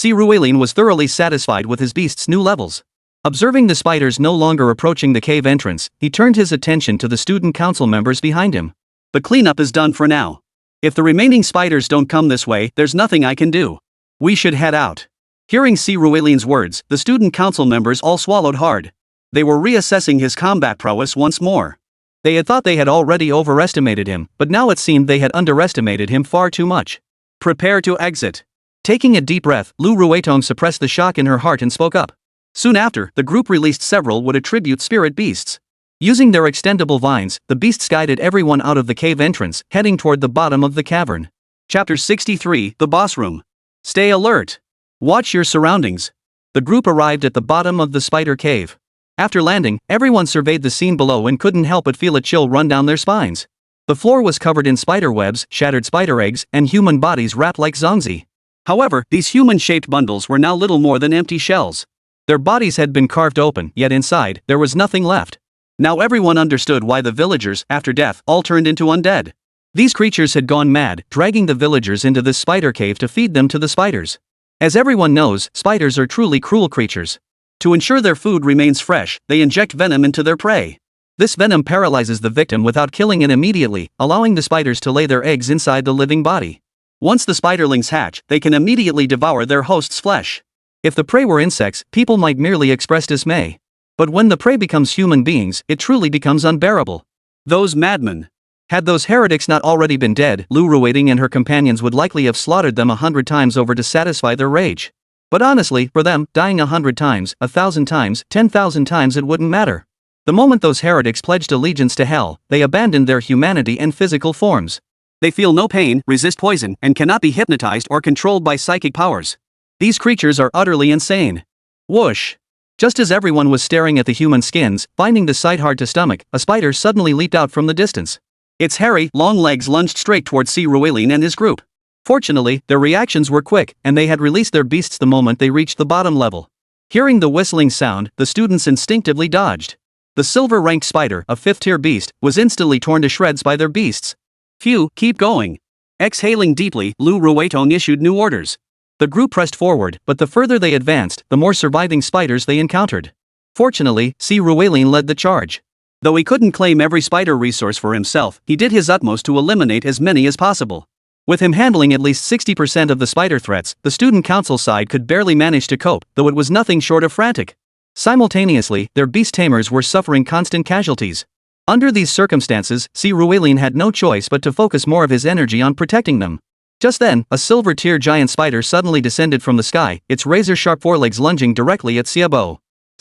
Ruelin was thoroughly satisfied with his beast's new levels. Observing the spiders no longer approaching the cave entrance, he turned his attention to the student council members behind him. The cleanup is done for now. If the remaining spiders don't come this way, there's nothing I can do. We should head out. Hearing Ruelin's words, the student council members all swallowed hard. They were reassessing his combat prowess once more. They had thought they had already overestimated him, but now it seemed they had underestimated him far too much. Prepare to exit. Taking a deep breath, Lu Ruetong suppressed the shock in her heart and spoke up. Soon after, the group released several would attribute spirit beasts. Using their extendable vines, the beasts guided everyone out of the cave entrance, heading toward the bottom of the cavern. Chapter 63, The Boss Room. Stay alert. Watch your surroundings. The group arrived at the bottom of the spider cave. After landing, everyone surveyed the scene below and couldn't help but feel a chill run down their spines. The floor was covered in spider webs, shattered spider eggs, and human bodies wrapped like zongzi. However, these human-shaped bundles were now little more than empty shells. Their bodies had been carved open, yet inside, there was nothing left. Now everyone understood why the villagers, after death, all turned into undead. These creatures had gone mad, dragging the villagers into this spider cave to feed them to the spiders. As everyone knows, spiders are truly cruel creatures. To ensure their food remains fresh, they inject venom into their prey. This venom paralyzes the victim without killing it immediately, allowing the spiders to lay their eggs inside the living body. Once the spiderlings hatch, they can immediately devour their host's flesh. If the prey were insects, people might merely express dismay. But when the prey becomes human beings, it truly becomes unbearable. Those madmen. Had those heretics not already been dead, Lu Rueting and her companions would likely have slaughtered them 100 times over to satisfy their rage. But honestly, for them, dying 100 times, 1,000 times, 10,000 times, it wouldn't matter. The moment those heretics pledged allegiance to hell, they abandoned their humanity and physical forms. They feel no pain, resist poison, and cannot be hypnotized or controlled by psychic powers. These creatures are utterly insane. Whoosh! Just as everyone was staring at the human skins, finding the sight hard to stomach, a spider suddenly leaped out from the distance. Its hairy, long legs lunged straight towards Ruelin and his group. Fortunately, their reactions were quick, and they had released their beasts the moment they reached the bottom level. Hearing the whistling sound, the students instinctively dodged. The silver-ranked spider, a 5th-tier beast, was instantly torn to shreds by their beasts. Phew, keep going. Exhaling deeply, Lu Ruetong issued new orders. The group pressed forward, but the further they advanced, the more surviving spiders they encountered. Fortunately, Ruelin led the charge. Though he couldn't claim every spider resource for himself, he did his utmost to eliminate as many as possible. With him handling at least 60% of the spider threats, the student council side could barely manage to cope, though it was nothing short of frantic. Simultaneously, their beast tamers were suffering constant casualties. Under these circumstances, Ruelin had no choice but to focus more of his energy on protecting them. Just then, a silver-tier giant spider suddenly descended from the sky, its razor-sharp forelegs lunging directly at Xiaobo.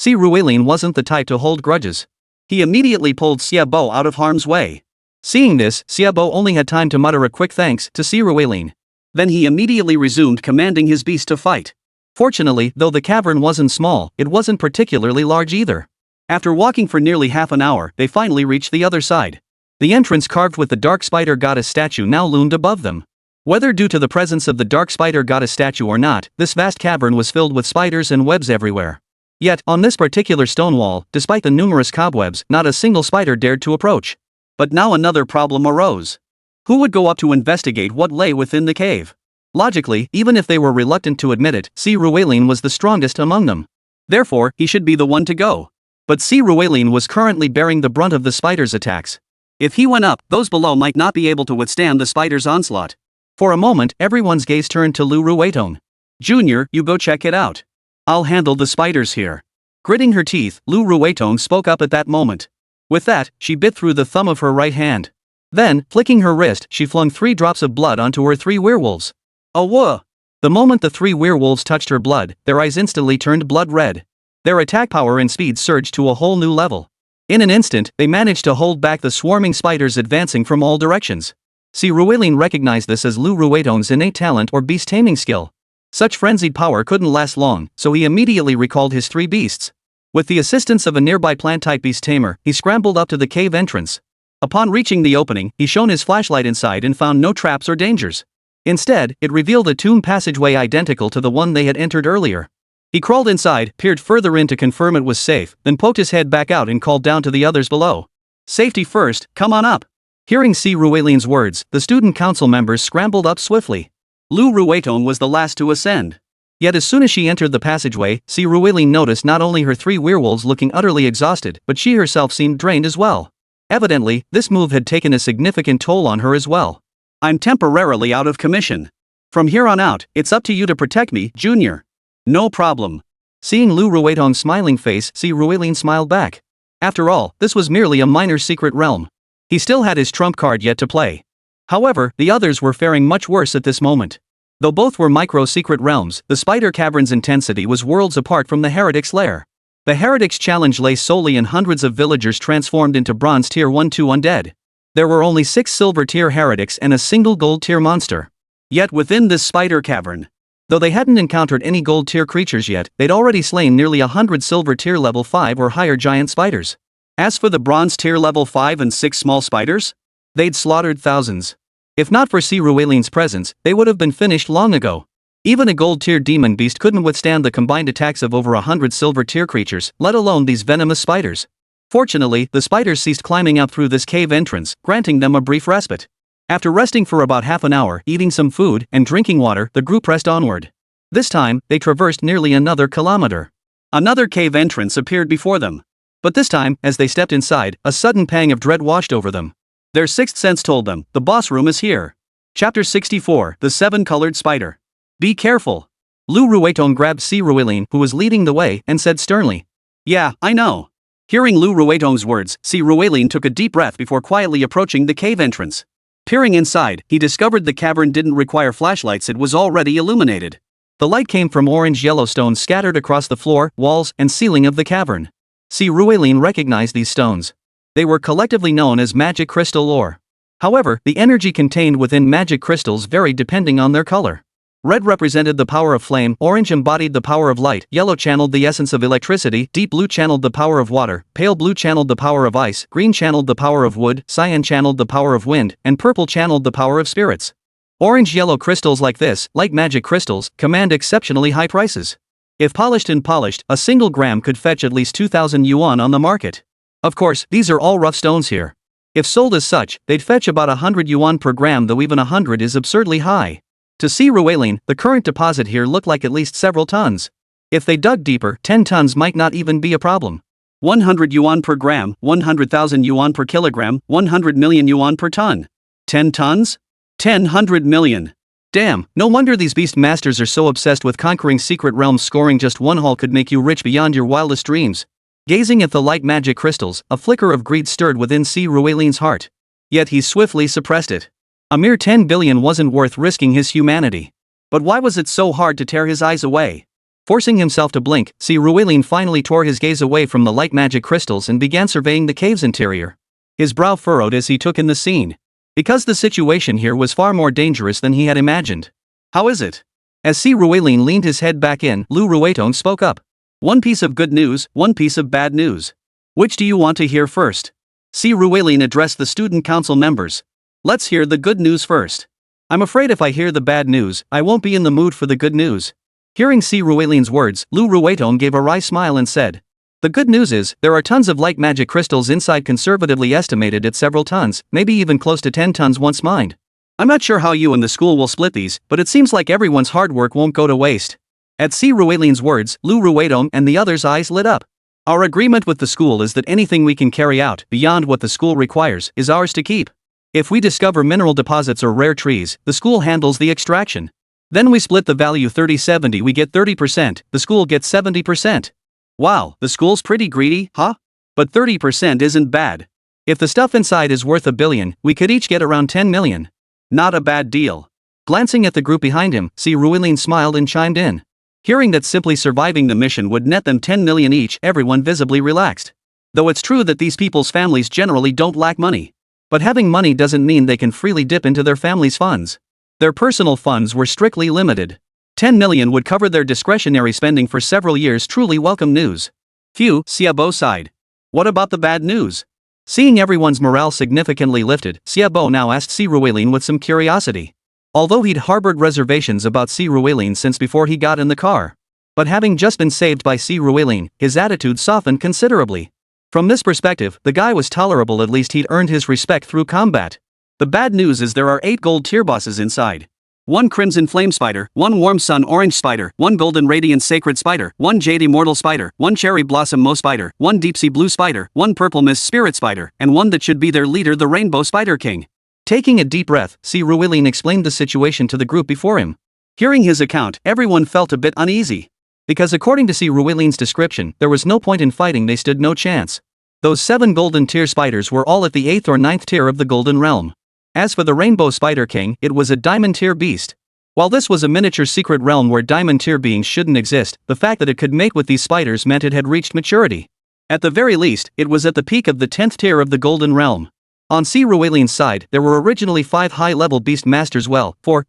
Ruelin wasn't the type to hold grudges. He immediately pulled Xiaobo out of harm's way. Seeing this, Xiaobo only had time to mutter a quick thanks to Ruelin. Then he immediately resumed commanding his beast to fight. Fortunately, though the cavern wasn't small, it wasn't particularly large either. After walking for nearly half an hour, they finally reached the other side. The entrance carved with the dark spider goddess statue now loomed above them. Whether due to the presence of the dark spider goddess statue or not, this vast cavern was filled with spiders and webs everywhere. Yet, on this particular stone wall, despite the numerous cobwebs, not a single spider dared to approach. But now another problem arose. Who would go up to investigate what lay within the cave? Logically, even if they were reluctant to admit it, Ruelin was the strongest among them. Therefore, he should be the one to go. But Si Ruelin was currently bearing the brunt of the spider's attacks. If he went up, those below might not be able to withstand the spider's onslaught. For a moment, everyone's gaze turned to Lu Ruetong. Junior, you go check it out. I'll handle the spiders here. Gritting her teeth, Lu Ruetong spoke up at that moment. With that, she bit through the thumb of her right hand. Then, flicking her wrist, she flung 3 drops of blood onto her 3 werewolves. Oh whoa! The moment the 3 werewolves touched her blood, their eyes instantly turned blood red. Their attack power and speed surged to a whole new level. In an instant, they managed to hold back the swarming spiders advancing from all directions. Si Ruelin recognized this as Lu Ruetong's innate talent or beast taming skill. Such frenzied power couldn't last long, so he immediately recalled his 3 beasts. With the assistance of a nearby plant-type beast tamer, he scrambled up to the cave entrance. Upon reaching the opening, he shone his flashlight inside and found no traps or dangers. Instead, it revealed a tomb passageway identical to the one they had entered earlier. He crawled inside, peered further in to confirm it was safe, then poked his head back out and called down to the others below. Safety first, come on up. Hearing Si Ruelin's words, the student council members scrambled up swiftly. Lu Ruetong was the last to ascend. Yet as soon as she entered the passageway, Si Ruelin noticed not only her 3 werewolves looking utterly exhausted, but she herself seemed drained as well. Evidently, this move had taken a significant toll on her as well. I'm temporarily out of commission. From here on out, it's up to you to protect me, Junior. No problem. Seeing Lu Ruetong's smiling face, Si Ruelin smiled back. After all, this was merely a minor secret realm. He still had his trump card yet to play. However, the others were faring much worse at this moment. Though both were micro-secret realms, the Spider Cavern's intensity was worlds apart from the Heretic's lair. The Heretic's challenge lay solely in hundreds of villagers transformed into Bronze Tier 1-2 undead. There were only 6 Silver Tier Heretics and a single Gold Tier monster. Yet within this Spider Cavern, though they hadn't encountered any Gold Tier creatures yet, they'd already slain nearly 100 Silver Tier level 5 or higher giant spiders. As for the Bronze Tier level 5 and 6 small spiders, they'd slaughtered thousands. If not for Si Ruelin's presence, they would have been finished long ago. Even a Gold Tier demon beast couldn't withstand the combined attacks of over 100 Silver Tier creatures, let alone these venomous spiders. Fortunately, the spiders ceased climbing up through this cave entrance, granting them a brief respite. After resting for about half an hour, eating some food, and drinking water, the group pressed onward. This time, they traversed nearly another kilometer. Another cave entrance appeared before them. But this time, as they stepped inside, a sudden pang of dread washed over them. Their sixth sense told them, the boss room is here. Chapter 64, The 7-Colored Spider. Be careful. Lu Ruetong grabbed Si Ruelin, who was leading the way, and said sternly. Yeah, I know. Hearing Lu Ruetong's words, Si Ruelin took a deep breath before quietly approaching the cave entrance. Peering inside, he discovered the cavern didn't require flashlights, it was already illuminated. The light came from orange-yellow stones scattered across the floor, walls, and ceiling of the cavern. Si Ruelin recognized these stones. They were collectively known as magic crystal ore. However, the energy contained within magic crystals varied depending on their color. Red represented the power of flame, orange embodied the power of light, yellow channeled the essence of electricity, deep blue channeled the power of water, pale blue channeled the power of ice, green channeled the power of wood, cyan channeled the power of wind, and purple channeled the power of spirits. Orange-yellow crystals like this, like magic crystals, command exceptionally high prices. If polished and polished, a single gram could fetch at least 2,000 yuan on the market. Of course, these are all rough stones here. If sold as such, they'd fetch about 100 yuan per gram, though even 100 is absurdly high. To Si Ruelin, the current deposit here looked like at least several tons. If they dug deeper, 10 tons might not even be a problem. 100 yuan per gram, 100,000 yuan per kilogram, 100 million yuan per ton. 10 tons? 100 million. Damn, no wonder these beast masters are so obsessed with conquering secret realms. Scoring just one haul could make you rich beyond your wildest dreams. Gazing at the light magic crystals, a flicker of greed stirred within Si Ruelin's heart. Yet he swiftly suppressed it. A mere 10 billion wasn't worth risking his humanity. But why was it so hard to tear his eyes away? Forcing himself to blink, Si Ruelin finally tore his gaze away from the light magic crystals and began surveying the cave's interior. His brow furrowed as he took in the scene. Because the situation here was far more dangerous than he had imagined. How is it? As Si Ruelin leaned his head back in, Lu Ruetong spoke up. One piece of good news, one piece of bad news. Which do you want to hear first? Si Ruelin addressed the student council members. Let's hear the good news first. I'm afraid if I hear the bad news, I won't be in the mood for the good news. Hearing Si Ruelin's words, Lu Ruetong gave a wry smile and said. The good news is, there are tons of light magic crystals inside, conservatively estimated at several tons, maybe even close to 10 tons once mined. I'm not sure how you and the school will split these, but it seems like everyone's hard work won't go to waste. At Si Ruelin's words, Lu Ruetong and the others' eyes lit up. Our agreement with the school is that anything we can carry out beyond what the school requires is ours to keep. If we discover mineral deposits or rare trees, the school handles the extraction. Then we split the value 30-70, we get 30%, the school gets 70%. Wow, the school's pretty greedy, huh? But 30% isn't bad. If the stuff inside is worth $1 billion, we could each get around 10 million. Not a bad deal. Glancing at the group behind him, Si Ruilin smiled and chimed in. Hearing that simply surviving the mission would net them 10 million each, everyone visibly relaxed. Though it's true that these people's families generally don't lack money. But having money doesn't mean they can freely dip into their family's funds. Their personal funds were strictly limited. 10 million would cover their discretionary spending for several years. Truly welcome news. Phew, Xiaobo sighed. What about the bad news? Seeing everyone's morale significantly lifted, Xiaobo now asked Si Ruilin with some curiosity. Although he'd harbored reservations about Si Ruilin since before he got in the car. But having just been saved by Si Ruilin, his attitude softened considerably. From this perspective, the guy was tolerable, at least he'd earned his respect through combat. The bad news is there are 8 gold tier bosses inside. 1 Crimson Flame Spider, 1 Warm Sun Orange Spider, 1 Golden Radiant Sacred Spider, 1 Jade Immortal Spider, 1 Cherry Blossom Mo Spider, 1 Deep Sea Blue Spider, 1 Purple Mist Spirit Spider, and 1 that should be their leader, the Rainbow Spider King. Taking a deep breath, Si Ruilin explained the situation to the group before him. Hearing his account, everyone felt a bit uneasy. Because according to Si Ruilin's description, there was no point in fighting, they stood no chance. Those 7 golden tier spiders were all at the 8th or 9th tier of the Golden Realm. As for the Rainbow Spider King, it was a diamond tier beast. While this was a miniature secret realm where diamond tier beings shouldn't exist, the fact that it could mate with these spiders meant it had reached maturity. At the very least, it was at the peak of the 10th tier of the Golden Realm. On Si Ruilin's side, there were originally 5 high-level beast masters,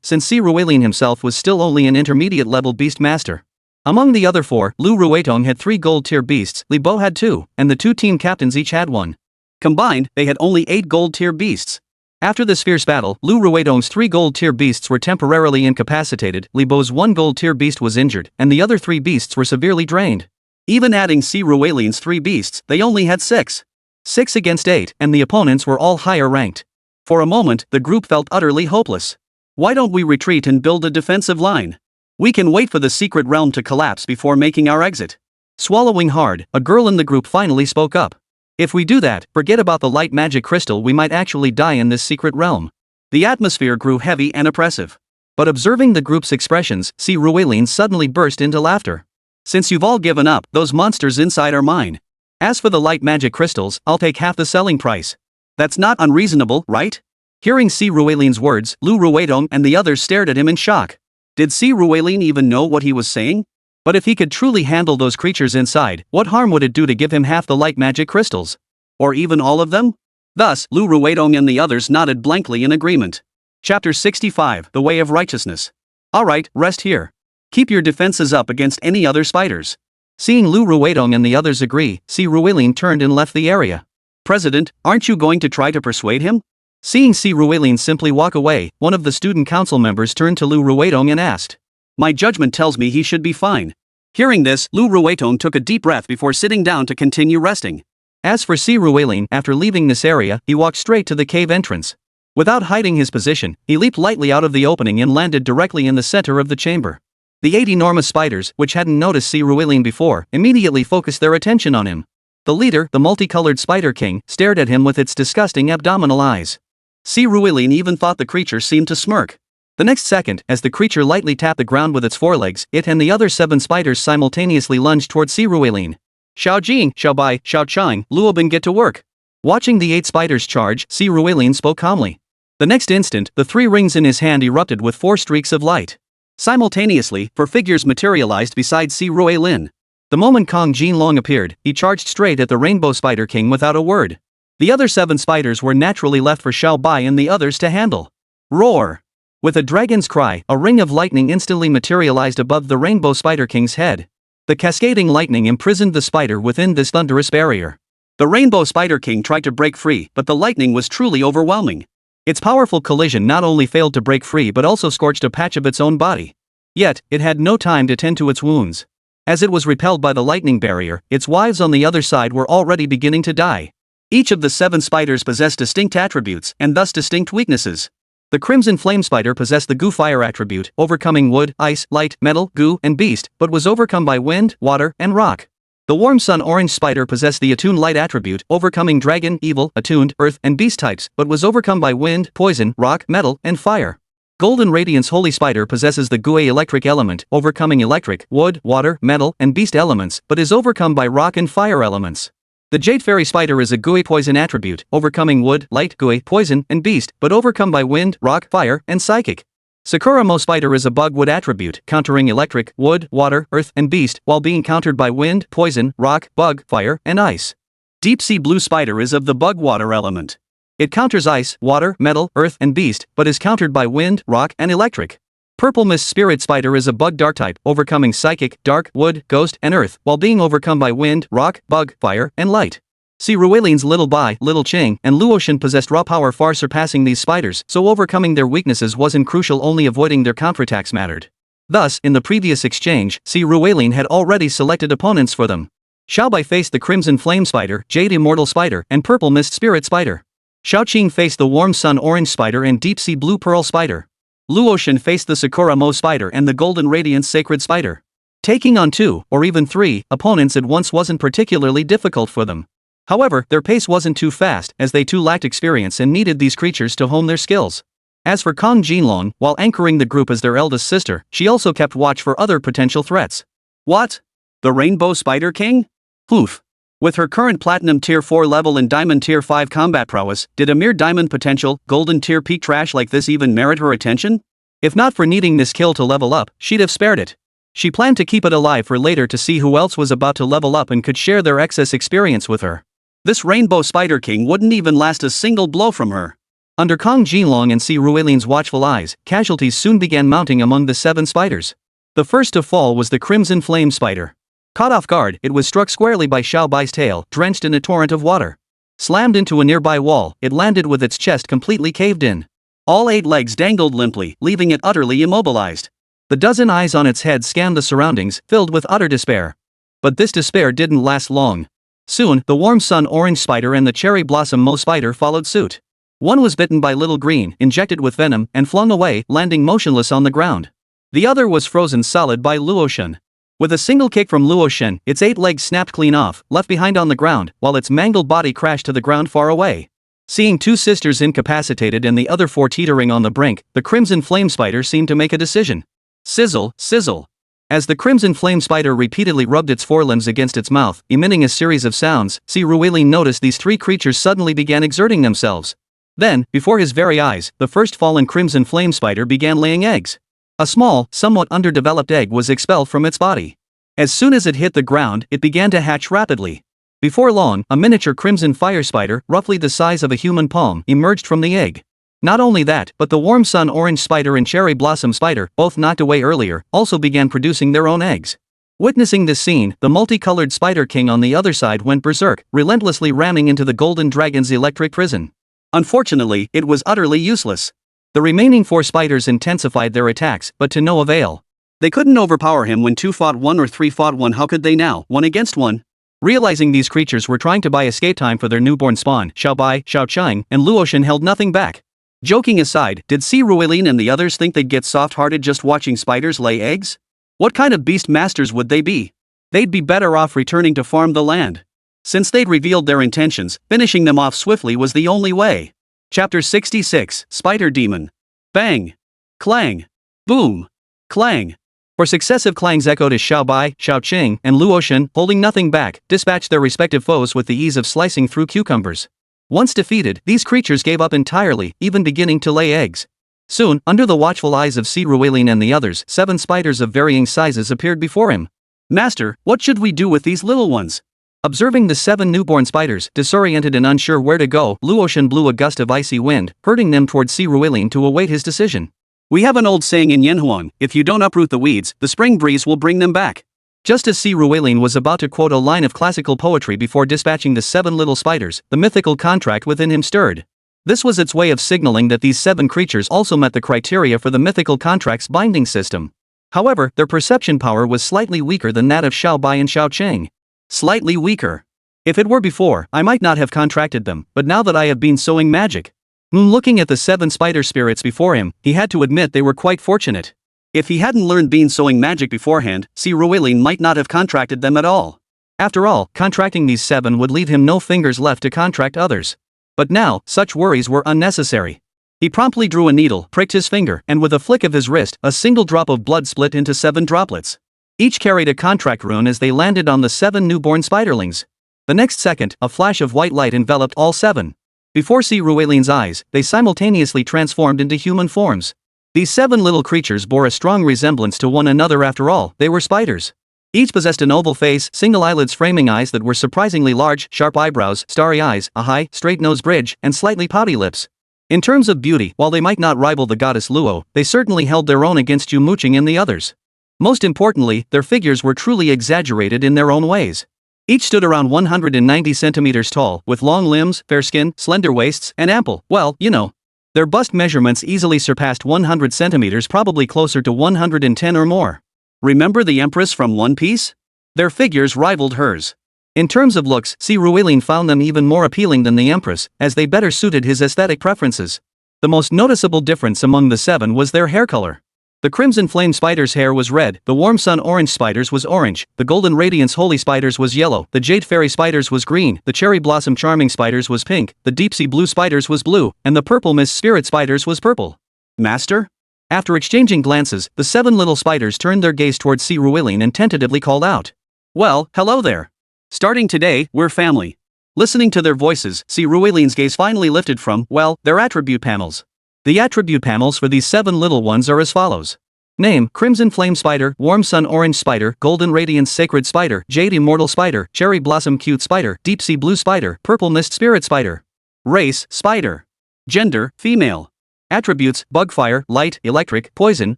since Si Ruilin himself was still only an intermediate-level beast master. Among the other 4, Lu Ruetong had 3 gold-tier beasts, Li Bo had 2, and the 2 team captains each had 1. Combined, they had only 8 gold-tier beasts. After this fierce battle, Lu Ruetong's 3 gold-tier beasts were temporarily incapacitated, Li Bo's 1 gold-tier beast was injured, and the other 3 beasts were severely drained. Even adding Si Ruilin's 3 beasts, they only had 6. 6 against 8, and the opponents were all higher ranked. For a moment, the group felt utterly hopeless. Why don't we retreat and build a defensive line? We can wait for the secret realm to collapse before making our exit. Swallowing hard, a girl in the group finally spoke up. If we do that, forget about the light magic crystal, we might actually die in this secret realm. The atmosphere grew heavy and oppressive. But observing the group's expressions, Si Ruilin suddenly burst into laughter. Since you've all given up, those monsters inside are mine. As for the light magic crystals, I'll take half the selling price. That's not unreasonable, right? Hearing Si Ruilin's words, Lu Ruetong and the others stared at him in shock. Did Si Ruilin even know what he was saying? But if he could truly handle those creatures inside, what harm would it do to give him half the light magic crystals? Or even all of them? Thus, Lu Ruetong and the others nodded blankly in agreement. Chapter 65, The Way of Righteousness. Alright, rest here. Keep your defenses up against any other spiders. Seeing Lu Ruetong and the others agree, Si Ruilin turned and left the area. President, aren't you going to try to persuade him? Seeing Si Ruilin simply walk away, one of the student council members turned to Lu Ruetong and asked. My judgment tells me he should be fine. Hearing this, Lu Ruetong took a deep breath before sitting down to continue resting. As for Si Ruilin, after leaving this area, he walked straight to the cave entrance. Without hiding his position, he leaped lightly out of the opening and landed directly in the center of the chamber. The 8 enormous spiders, which hadn't noticed Si Ruilin before, immediately focused their attention on him. The leader, the multicolored Spider King, stared at him with its disgusting abdominal eyes. Si Ruilin even thought the creature seemed to smirk. The next second, as the creature lightly tapped the ground with its forelegs, it and the other 7 spiders simultaneously lunged toward Si Ruilin. Xiao Jing, Xiao Bai, Xiao Chang, Luobin, get to work. Watching the 8 spiders charge, Si Ruilin spoke calmly. The next instant, the 3 rings in his hand erupted with 4 streaks of light. Simultaneously, 4 figures materialized beside Si Ruilin. The moment Jin Long appeared, he charged straight at the Rainbow Spider King without a word. The other 7 spiders were naturally left for Xiao Bai and the others to handle. Roar! With a dragon's cry, a ring of lightning instantly materialized above the Rainbow Spider King's head. The cascading lightning imprisoned the spider within this thunderous barrier. The Rainbow Spider King tried to break free, but the lightning was truly overwhelming. Its powerful collision not only failed to break free but also scorched a patch of its own body. Yet, it had no time to tend to its wounds. As it was repelled by the lightning barrier, its wives on the other side were already beginning to die. Each of the 7 spiders possessed distinct attributes, and thus distinct weaknesses. The Crimson Flame Spider possessed the Goo Fire attribute, overcoming wood, ice, light, metal, goo, and beast, but was overcome by wind, water, and rock. The warm sun orange spider possessed the attuned light attribute, overcoming dragon, evil, attuned, earth, and beast types, but was overcome by wind, poison, rock, metal, and fire. Golden Radiance Holy Spider possesses the Gui electric element, overcoming electric, wood, water, metal, and beast elements, but is overcome by rock and fire elements. The Jade Fairy Spider is a Gui poison attribute, overcoming wood, light, Gui, poison, and beast, but overcome by wind, rock, fire, and psychic. Sakura Mo Spider is a bug wood attribute, countering electric, wood, water, earth, and beast, while being countered by wind, poison, rock, bug, fire, and ice. Deep Sea Blue Spider is of the bug water element. It counters ice, water, metal, earth, and beast, but is countered by wind, rock, and electric. Purple Mist Spirit Spider is a bug dark type, overcoming psychic, dark, wood, ghost, and earth, while being overcome by wind, rock, bug, fire, and light. See Ruelin's Little Bai, Little Qing, and Luotian possessed raw power far surpassing these spiders, so overcoming their weaknesses wasn't crucial, only avoiding their counterattacks mattered. Thus, in the previous exchange, See Ruelin had already selected opponents for them. Xiaobai faced the Crimson Flame Spider, Jade Immortal Spider, and Purple Mist Spirit Spider. Xiaoqing faced the Warm Sun Orange Spider and Deep Sea Blue Pearl Spider. Luotian faced the Sakura Mo Spider and the Golden Radiance Sacred Spider. Taking on 2, or even 3, opponents at once wasn't particularly difficult for them. However, their pace wasn't too fast, as they too lacked experience and needed these creatures to hone their skills. As for Jin Long, while anchoring the group as their eldest sister, she also kept watch for other potential threats. What? The Rainbow Spider King? Oof. With her current Platinum Tier 4 level and Diamond Tier 5 combat prowess, did a mere Diamond potential, Golden Tier peak trash like this even merit her attention? If not for needing this kill to level up, she'd have spared it. She planned to keep it alive for later to see who else was about to level up and could share their excess experience with her. This Rainbow Spider King wouldn't even last a single blow from her. Under Jin Long and See Ruelin's watchful eyes, casualties soon began mounting among the 7 spiders. The first to fall was the Crimson Flame Spider. Caught off guard, it was struck squarely by Xiaobai's tail, drenched in a torrent of water. Slammed into a nearby wall, it landed with its chest completely caved in. All 8 legs dangled limply, leaving it utterly immobilized. The dozen eyes on its head scanned the surroundings, filled with utter despair. But this despair didn't last long. Soon, the Warm Sun Orange Spider and the Cherry Blossom Mo Spider followed suit. One was bitten by Little Green, injected with venom, and flung away, landing motionless on the ground. The other was frozen solid by Luotian. With a single kick from Luotian, its 8 legs snapped clean off, left behind on the ground, while its mangled body crashed to the ground far away. Seeing 2 sisters incapacitated and the other 4 teetering on the brink, the Crimson Flame Spider seemed to make a decision. Sizzle, sizzle. As the Crimson Flame Spider repeatedly rubbed its forelimbs against its mouth, emitting a series of sounds, See Ruelin noticed these 3 creatures suddenly began exerting themselves. Then, before his very eyes, the first fallen Crimson Flame Spider began laying eggs. A small, somewhat underdeveloped egg was expelled from its body. As soon as it hit the ground, it began to hatch rapidly. Before long, a miniature Crimson Fire Spider, roughly the size of a human palm, emerged from the egg. Not only that, but the Warm Sun Orange Spider and Cherry Blossom Spider, both knocked away earlier, also began producing their own eggs. Witnessing this scene, the multicolored Spider King on the other side went berserk, relentlessly ramming into the Golden Dragon's electric prison. Unfortunately, it was utterly useless. The remaining 4 spiders intensified their attacks, but to no avail. They couldn't overpower him when 2 fought 1 or 3 fought 1. How could they now, 1 against 1? Realizing these creatures were trying to buy escape time for their newborn spawn, Xiaobai, Xiaoqing, and Luotian held nothing back. Joking aside, did See Ruelin and the others think they'd get soft-hearted just watching spiders lay eggs? What kind of beast masters would they be? They'd be better off returning to farm the land. Since they'd revealed their intentions, finishing them off swiftly was the only way. Chapter 66, Spider Demon. Bang! Clang! Boom! Clang! For successive clangs echoed as Xiaobai, Xiaoqing, and Luotian, holding nothing back, dispatched their respective foes with the ease of slicing through cucumbers. Once defeated, these creatures gave up entirely, even beginning to lay eggs. Soon, under the watchful eyes of See Ruelin and the others, 7 spiders of varying sizes appeared before him. Master, what should we do with these little ones? Observing the 7 newborn spiders, disoriented and unsure where to go, Luotian blew a gust of icy wind, hurting them towards See Ruelin to await his decision. We have an old saying in Yanhuang, if you don't uproot the weeds, the spring breeze will bring them back. Just as See Ruelin was about to quote a line of classical poetry before dispatching the 7 little spiders, the mythical contract within him stirred. This was its way of signaling that these 7 creatures also met the criteria for the mythical contract's binding system. However, their perception power was slightly weaker than that of Xiaobai and Xiaoqing. Slightly weaker. If it were before, I might not have contracted them, but now that I have been sowing magic. Looking at the 7 spider spirits before him, he had to admit they were quite fortunate. If he hadn't learned bean sowing magic beforehand, See Ruelin might not have contracted them at all. After all, contracting these 7 would leave him no fingers left to contract others. But now, such worries were unnecessary. He promptly drew a needle, pricked his finger, and with a flick of his wrist, a single drop of blood split into 7 droplets. Each carried a contract rune as they landed on the 7 newborn spiderlings. The next second, a flash of white light enveloped all 7. Before Si Ruelin's eyes, they simultaneously transformed into human forms. These 7 little creatures bore a strong resemblance to one another. After all, they were spiders. Each possessed an oval face, single eyelids framing eyes that were surprisingly large, sharp eyebrows, starry eyes, a high, straight nose bridge, and slightly pouty lips. In terms of beauty, while they might not rival the goddess Luo, they certainly held their own against Yumo Qing and the others. Most importantly, their figures were truly exaggerated in their own ways. Each stood around 190 centimeters tall, with long limbs, fair skin, slender waists, and ample, well, you know. Their bust measurements easily surpassed 100 centimeters, probably closer to 110 or more. Remember the Empress from One Piece? Their figures rivaled hers. In terms of looks, Si Ruelin found them even more appealing than the Empress, as they better suited his aesthetic preferences. The most noticeable difference among the 7 was their hair color. The Crimson Flame Spider's hair was red, the Warm Sun Orange Spider's was orange, the Golden Radiance Holy Spider's was yellow, the Jade Fairy Spider's was green, the Cherry Blossom Charming Spider's was pink, the Deep Sea Blue Spider's was blue, and the Purple Mist Spirit Spider's was purple. Master? After exchanging glances, the 7 little spiders turned their gaze towards Si Ruelin and tentatively called out. Well, hello there. Starting today, we're family. Listening to their voices, Si Ruelin's gaze finally lifted from, well, their attribute panels. The attribute panels for these 7 little ones are as follows. Name: Crimson Flame Spider, Warm Sun Orange Spider, Golden Radiance Sacred Spider, Jade Immortal Spider, Cherry Blossom Cute Spider, Deep Sea Blue Spider, Purple Mist Spirit Spider. Race: Spider. Gender: female. Attributes: Bugfire, Light, Electric, Poison,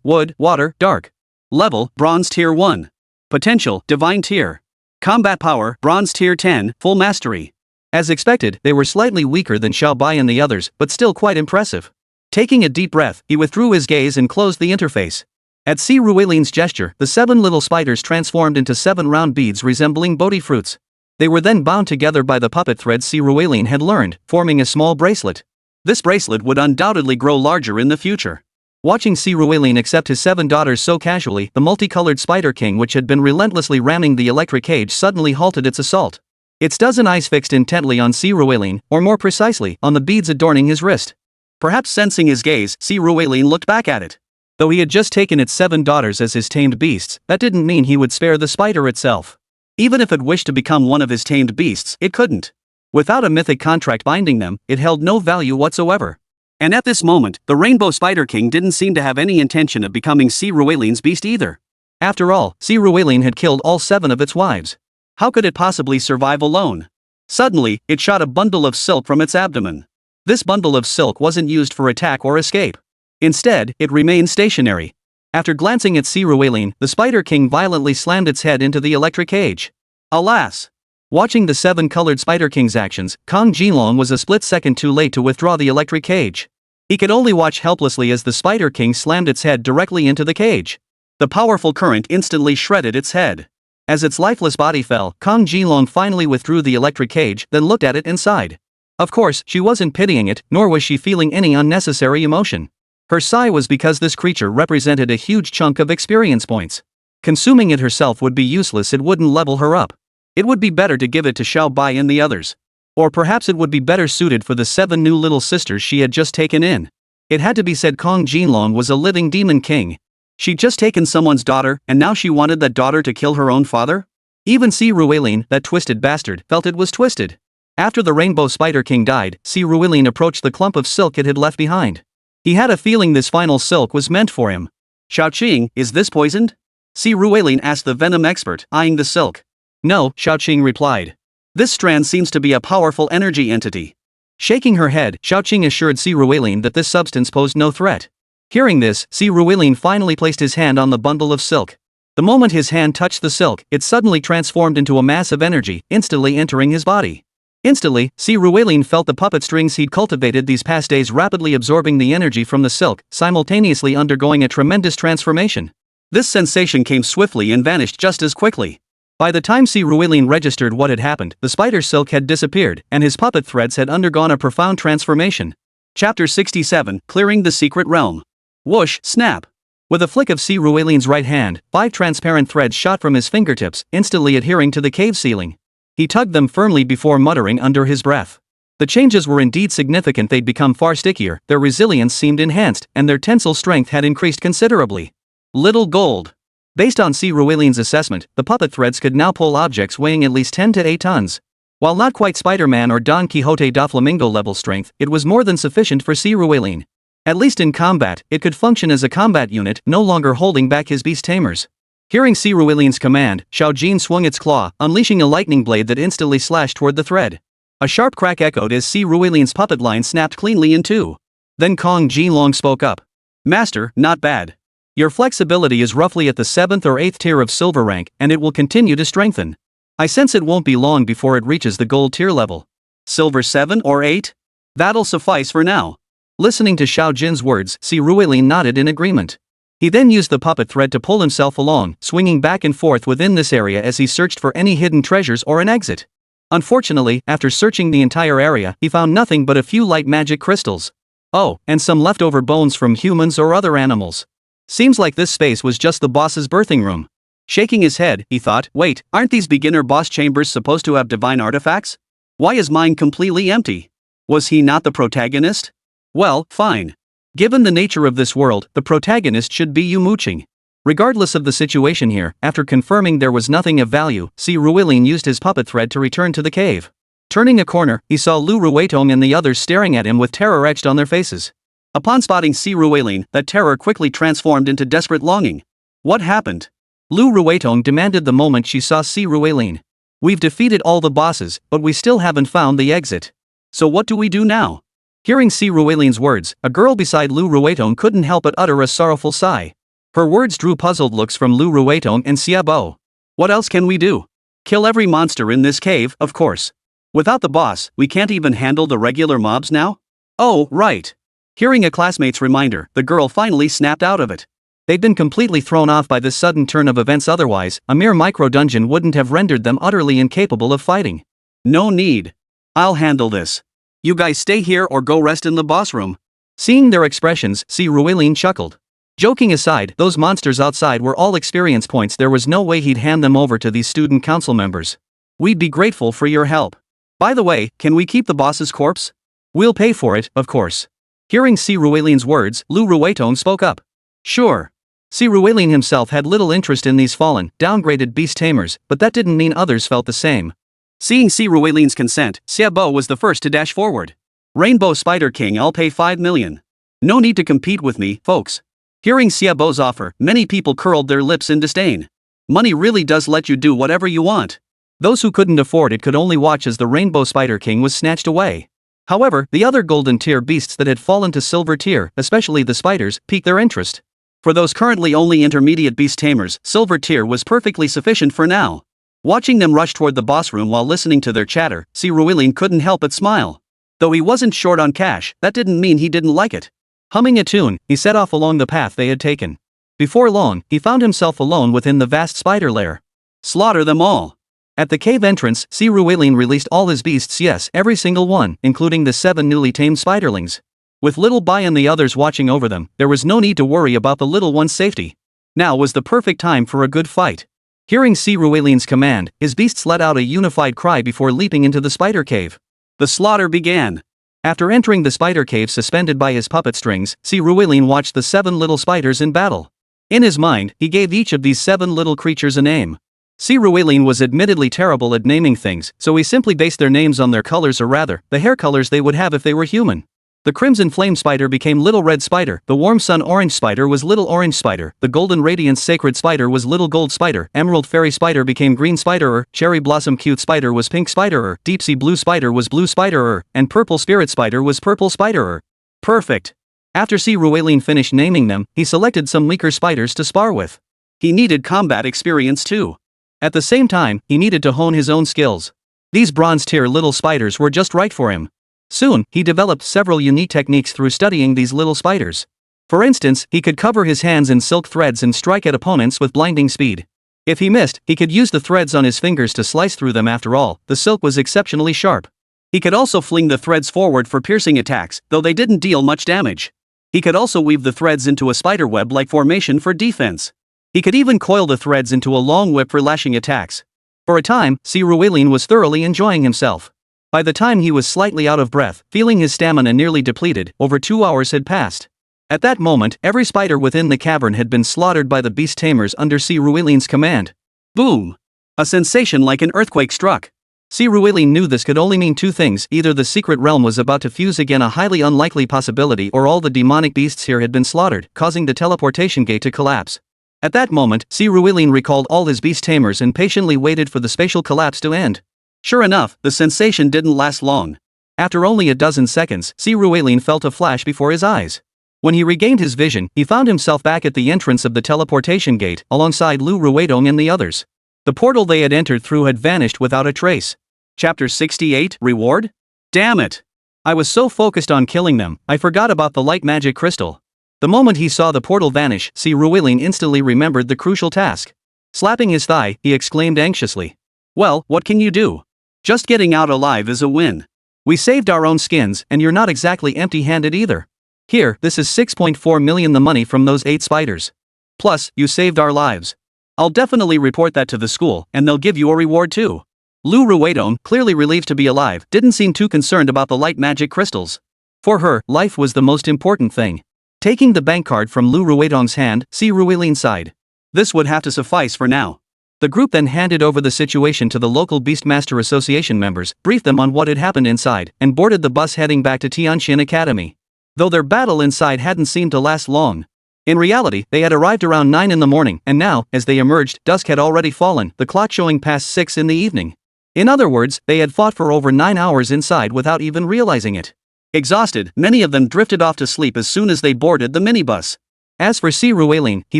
Wood, Water, Dark. Level: Bronze Tier 1. Potential: Divine Tier. Combat Power: Bronze Tier 10, Full Mastery. As expected, they were slightly weaker than Xiao Bai and the others, but still quite impressive. Taking a deep breath, he withdrew his gaze and closed the interface. At Si Ruelin's gesture, the 7 little spiders transformed into 7 round beads resembling Bodhi fruits. They were then bound together by the puppet threads Si Ruelin had learned, forming a small bracelet. This bracelet would undoubtedly grow larger in the future. Watching Si Ruelin accept his 7 daughters so casually, the multicolored Spider King, which had been relentlessly ramming the electric cage, suddenly halted its assault. Its dozen eyes fixed intently on Si Ruelin, or more precisely, on the beads adorning his wrist. Perhaps sensing his gaze, Si Ruelin looked back at it. Though he had just taken its 7 daughters as his tamed beasts, that didn't mean he would spare the spider itself. Even if it wished to become one of his tamed beasts, it couldn't. Without a mythic contract binding them, it held no value whatsoever. And at this moment, the Rainbow Spider King didn't seem to have any intention of becoming Si Ruelin's beast either. After all, Si Ruelin had killed all 7 of its wives. How could it possibly survive alone? Suddenly, it shot a bundle of silk from its abdomen. This bundle of silk wasn't used for attack or escape. Instead, it remained stationary. After glancing at Si Ruelin, the Spider King violently slammed its head into the electric cage. Alas! Watching the 7 colored Spider King's actions, Jin Long was a split second too late to withdraw the electric cage. He could only watch helplessly as the Spider King slammed its head directly into the cage. The powerful current instantly shredded its head. As its lifeless body fell, Jin Long finally withdrew the electric cage, then looked at it and sighed. Of course, she wasn't pitying it, nor was she feeling any unnecessary emotion. Her sigh was because this creature represented a huge chunk of experience points. Consuming it herself would be useless, it wouldn't level her up. It would be better to give it to Xiao Bai and the others. Or perhaps it would be better suited for the 7 new little sisters she had just taken in. It had to be said Jin Long was a living demon king. She'd just taken someone's daughter, and now she wanted that daughter to kill her own father? Even Si Ruelin, that twisted bastard, felt it was twisted. After the Rainbow Spider King died, Si Ruelin approached the clump of silk it had left behind. He had a feeling this final silk was meant for him. Xiao Qing, is this poisoned? Si Ruelin asked the venom expert, eyeing the silk. No, Xiao Qing replied. This strand seems to be a powerful energy entity. Shaking her head, Xiao Qing assured Si Ruelin that this substance posed no threat. Hearing this, Si Ruelin finally placed his hand on the bundle of silk. The moment his hand touched the silk, it suddenly transformed into a mass of energy, instantly entering his body. Instantly, Si Ruelin felt the puppet strings he'd cultivated these past days rapidly absorbing the energy from the silk, simultaneously undergoing a tremendous transformation. This sensation came swiftly and vanished just as quickly. By the time Si Ruelin registered what had happened, the spider silk had disappeared, and his puppet threads had undergone a profound transformation. Chapter 67, Clearing the Secret Realm. Whoosh, snap. With a flick of Si Ruelin's right hand, 5 transparent threads shot from his fingertips, instantly adhering to the cave ceiling. He tugged them firmly before muttering under his breath. The changes were indeed significant. They'd become far stickier, their resilience seemed enhanced, and their tensile strength had increased considerably. Little gold. Based on Si Ruelin's assessment, the puppet threads could now pull objects weighing at least 10 to 8 tons. While not quite Spider-Man or Don Quixote da Flamingo level strength, it was more than sufficient for Si Ruelin. At least in combat, it could function as a combat unit, no longer holding back his beast tamers. Hearing Si Ruelin's command, Xiao Jin swung its claw, unleashing a lightning blade that instantly slashed toward the thread. A sharp crack echoed as Si Ruelin's puppet line snapped cleanly in two. Then Jin Long spoke up. Master, not bad. Your flexibility is roughly at the 7th or 8th tier of silver rank, and it will continue to strengthen. I sense it won't be long before it reaches the gold tier level. Silver 7 or 8? That'll suffice for now. Listening to Xiao Jin's words, Si Ruelin nodded in agreement. He then used the puppet thread to pull himself along, swinging back and forth within this area as he searched for any hidden treasures or an exit. Unfortunately, after searching the entire area, he found nothing but a few light magic crystals. Oh, and some leftover bones from humans or other animals. Seems like this space was just the boss's birthing room. Shaking his head, he thought, wait, aren't these beginner boss chambers supposed to have divine artifacts? Why is mine completely empty? Was he not the protagonist? Well, fine. Given the nature of this world, the protagonist should be Yumo Qing. Regardless of the situation here, after confirming there was nothing of value, Si Ruelin used his puppet thread to return to the cave. Turning a corner, he saw Lu Ruetong and the others staring at him with terror etched on their faces. Upon spotting Si Ruelin, that terror quickly transformed into desperate longing. What happened? Lu Ruetong demanded the moment she saw Si Ruelin. We've defeated all the bosses, but we still haven't found the exit. So what do we do now? Hearing Si Ruelin's words, a girl beside Lu Ruetong couldn't help but utter a sorrowful sigh. Her words drew puzzled looks from Lu Ruetong and Xiaobo. What else can we do? Kill every monster in this cave, of course. Without the boss, we can't even handle the regular mobs now? Oh, right. Hearing a classmate's reminder, the girl finally snapped out of it. They'd been completely thrown off by this sudden turn of events. Otherwise, a mere micro-dungeon wouldn't have rendered them utterly incapable of fighting. No need. I'll handle this. You guys stay here or go rest in the boss room. Seeing their expressions, Si Ruelin chuckled. Joking aside, those monsters outside were all experience points. There was no way he'd hand them over to these student council members. We'd be grateful for your help. By the way, can we keep the boss's corpse? We'll pay for it, of course. Hearing Si Ruelin's words, Lu Ruetong spoke up. Sure. Si Ruelin himself had little interest in these fallen, downgraded beast tamers, but that didn't mean others felt the same. Seeing Si Ruelin's consent, Xiaobo was the first to dash forward. Rainbow Spider King, I'll pay 5 million. No need to compete with me, folks. Hearing Xiaobo's offer, many people curled their lips in disdain. Money really does let you do whatever you want. Those who couldn't afford it could only watch as the Rainbow Spider King was snatched away. However, the other golden tier beasts that had fallen to silver tier, especially the spiders, piqued their interest. For those currently only intermediate beast tamers, silver tier was perfectly sufficient for now. Watching them rush toward the boss room while listening to their chatter, Si Ruelin couldn't help but smile. Though he wasn't short on cash, that didn't mean he didn't like it. Humming a tune, he set off along the path they had taken. Before long, he found himself alone within the vast spider lair. Slaughter them all. At the cave entrance, Si Ruelin released all his beasts, yes, every single one, including the 7 newly tamed spiderlings. With little Bai and the others watching over them, there was no need to worry about the little one's safety. Now was the perfect time for a good fight. Hearing Si Ruelin's command, his beasts let out a unified cry before leaping into the spider cave. The slaughter began. After entering the spider cave suspended by his puppet strings, Si Ruelin watched the 7 little spiders in battle. In his mind, he gave each of these 7 little creatures a name. Si Ruelin was admittedly terrible at naming things, so he simply based their names on their colors, or rather, the hair colors they would have if they were human. The crimson flame spider became Little Red Spider, the warm sun orange spider was Little Orange Spider, the golden radiance sacred spider was Little Gold Spider, emerald fairy spider became Green Spiderer, cherry blossom cute spider was Pink Spiderer, deep sea blue spider was Blue Spiderer, and purple spirit spider was Purple Spiderer. Perfect. After Si Ruelin finished naming them, he selected some weaker spiders to spar with. He needed combat experience too. At the same time, he needed to hone his own skills. These bronze tier little spiders were just right for him. Soon, he developed several unique techniques through studying these little spiders. For instance, he could cover his hands in silk threads and strike at opponents with blinding speed. If he missed, he could use the threads on his fingers to slice through them. After all, the silk was exceptionally sharp. He could also fling the threads forward for piercing attacks, though they didn't deal much damage. He could also weave the threads into a spiderweb-like formation for defense. He could even coil the threads into a long whip for lashing attacks. For a time, Si Ruilin was thoroughly enjoying himself. By the time he was slightly out of breath, feeling his stamina nearly depleted, over 2 hours had passed. At that moment, every spider within the cavern had been slaughtered by the beast tamers under Si Ruilin's command. Boom! A sensation like an earthquake struck. Si Ruilin knew this could only mean two things: either the secret realm was about to fuse again, a highly unlikely possibility, or all the demonic beasts here had been slaughtered, causing the teleportation gate to collapse. At that moment, Si Ruilin recalled all his beast tamers and patiently waited for the spatial collapse to end. Sure enough, the sensation didn't last long. After only a dozen seconds, Si Ruilin felt a flash before his eyes. When he regained his vision, he found himself back at the entrance of the teleportation gate, alongside Lu Ruidong and the others. The portal they had entered through had vanished without a trace. Chapter 68, Reward? Damn it! I was so focused on killing them, I forgot about the light magic crystal. The moment he saw the portal vanish, Si Ruilin instantly remembered the crucial task. Slapping his thigh, he exclaimed anxiously. Well, what can you do? Just getting out alive is a win. We saved our own skins, and you're not exactly empty-handed either. Here, this is 6.4 million, the money from those 8 spiders. Plus, you saved our lives. I'll definitely report that to the school, and they'll give you a reward too. Lu Ruidong, clearly relieved to be alive, didn't seem too concerned about the light magic crystals. For her, life was the most important thing. Taking the bank card from Lu Ruidong's hand, Si Ruilin sighed. This would have to suffice for now. The group then handed over the situation to the local Beastmaster Association members, briefed them on what had happened inside, and boarded the bus heading back to Tianxin Academy. Though their battle inside hadn't seemed to last long. In reality, they had arrived around 9 in the morning, and now, as they emerged, dusk had already fallen, the clock showing past 6 in the evening. In other words, they had fought for over 9 hours inside without even realizing it. Exhausted, many of them drifted off to sleep as soon as they boarded the minibus. As for Si Ruilin, he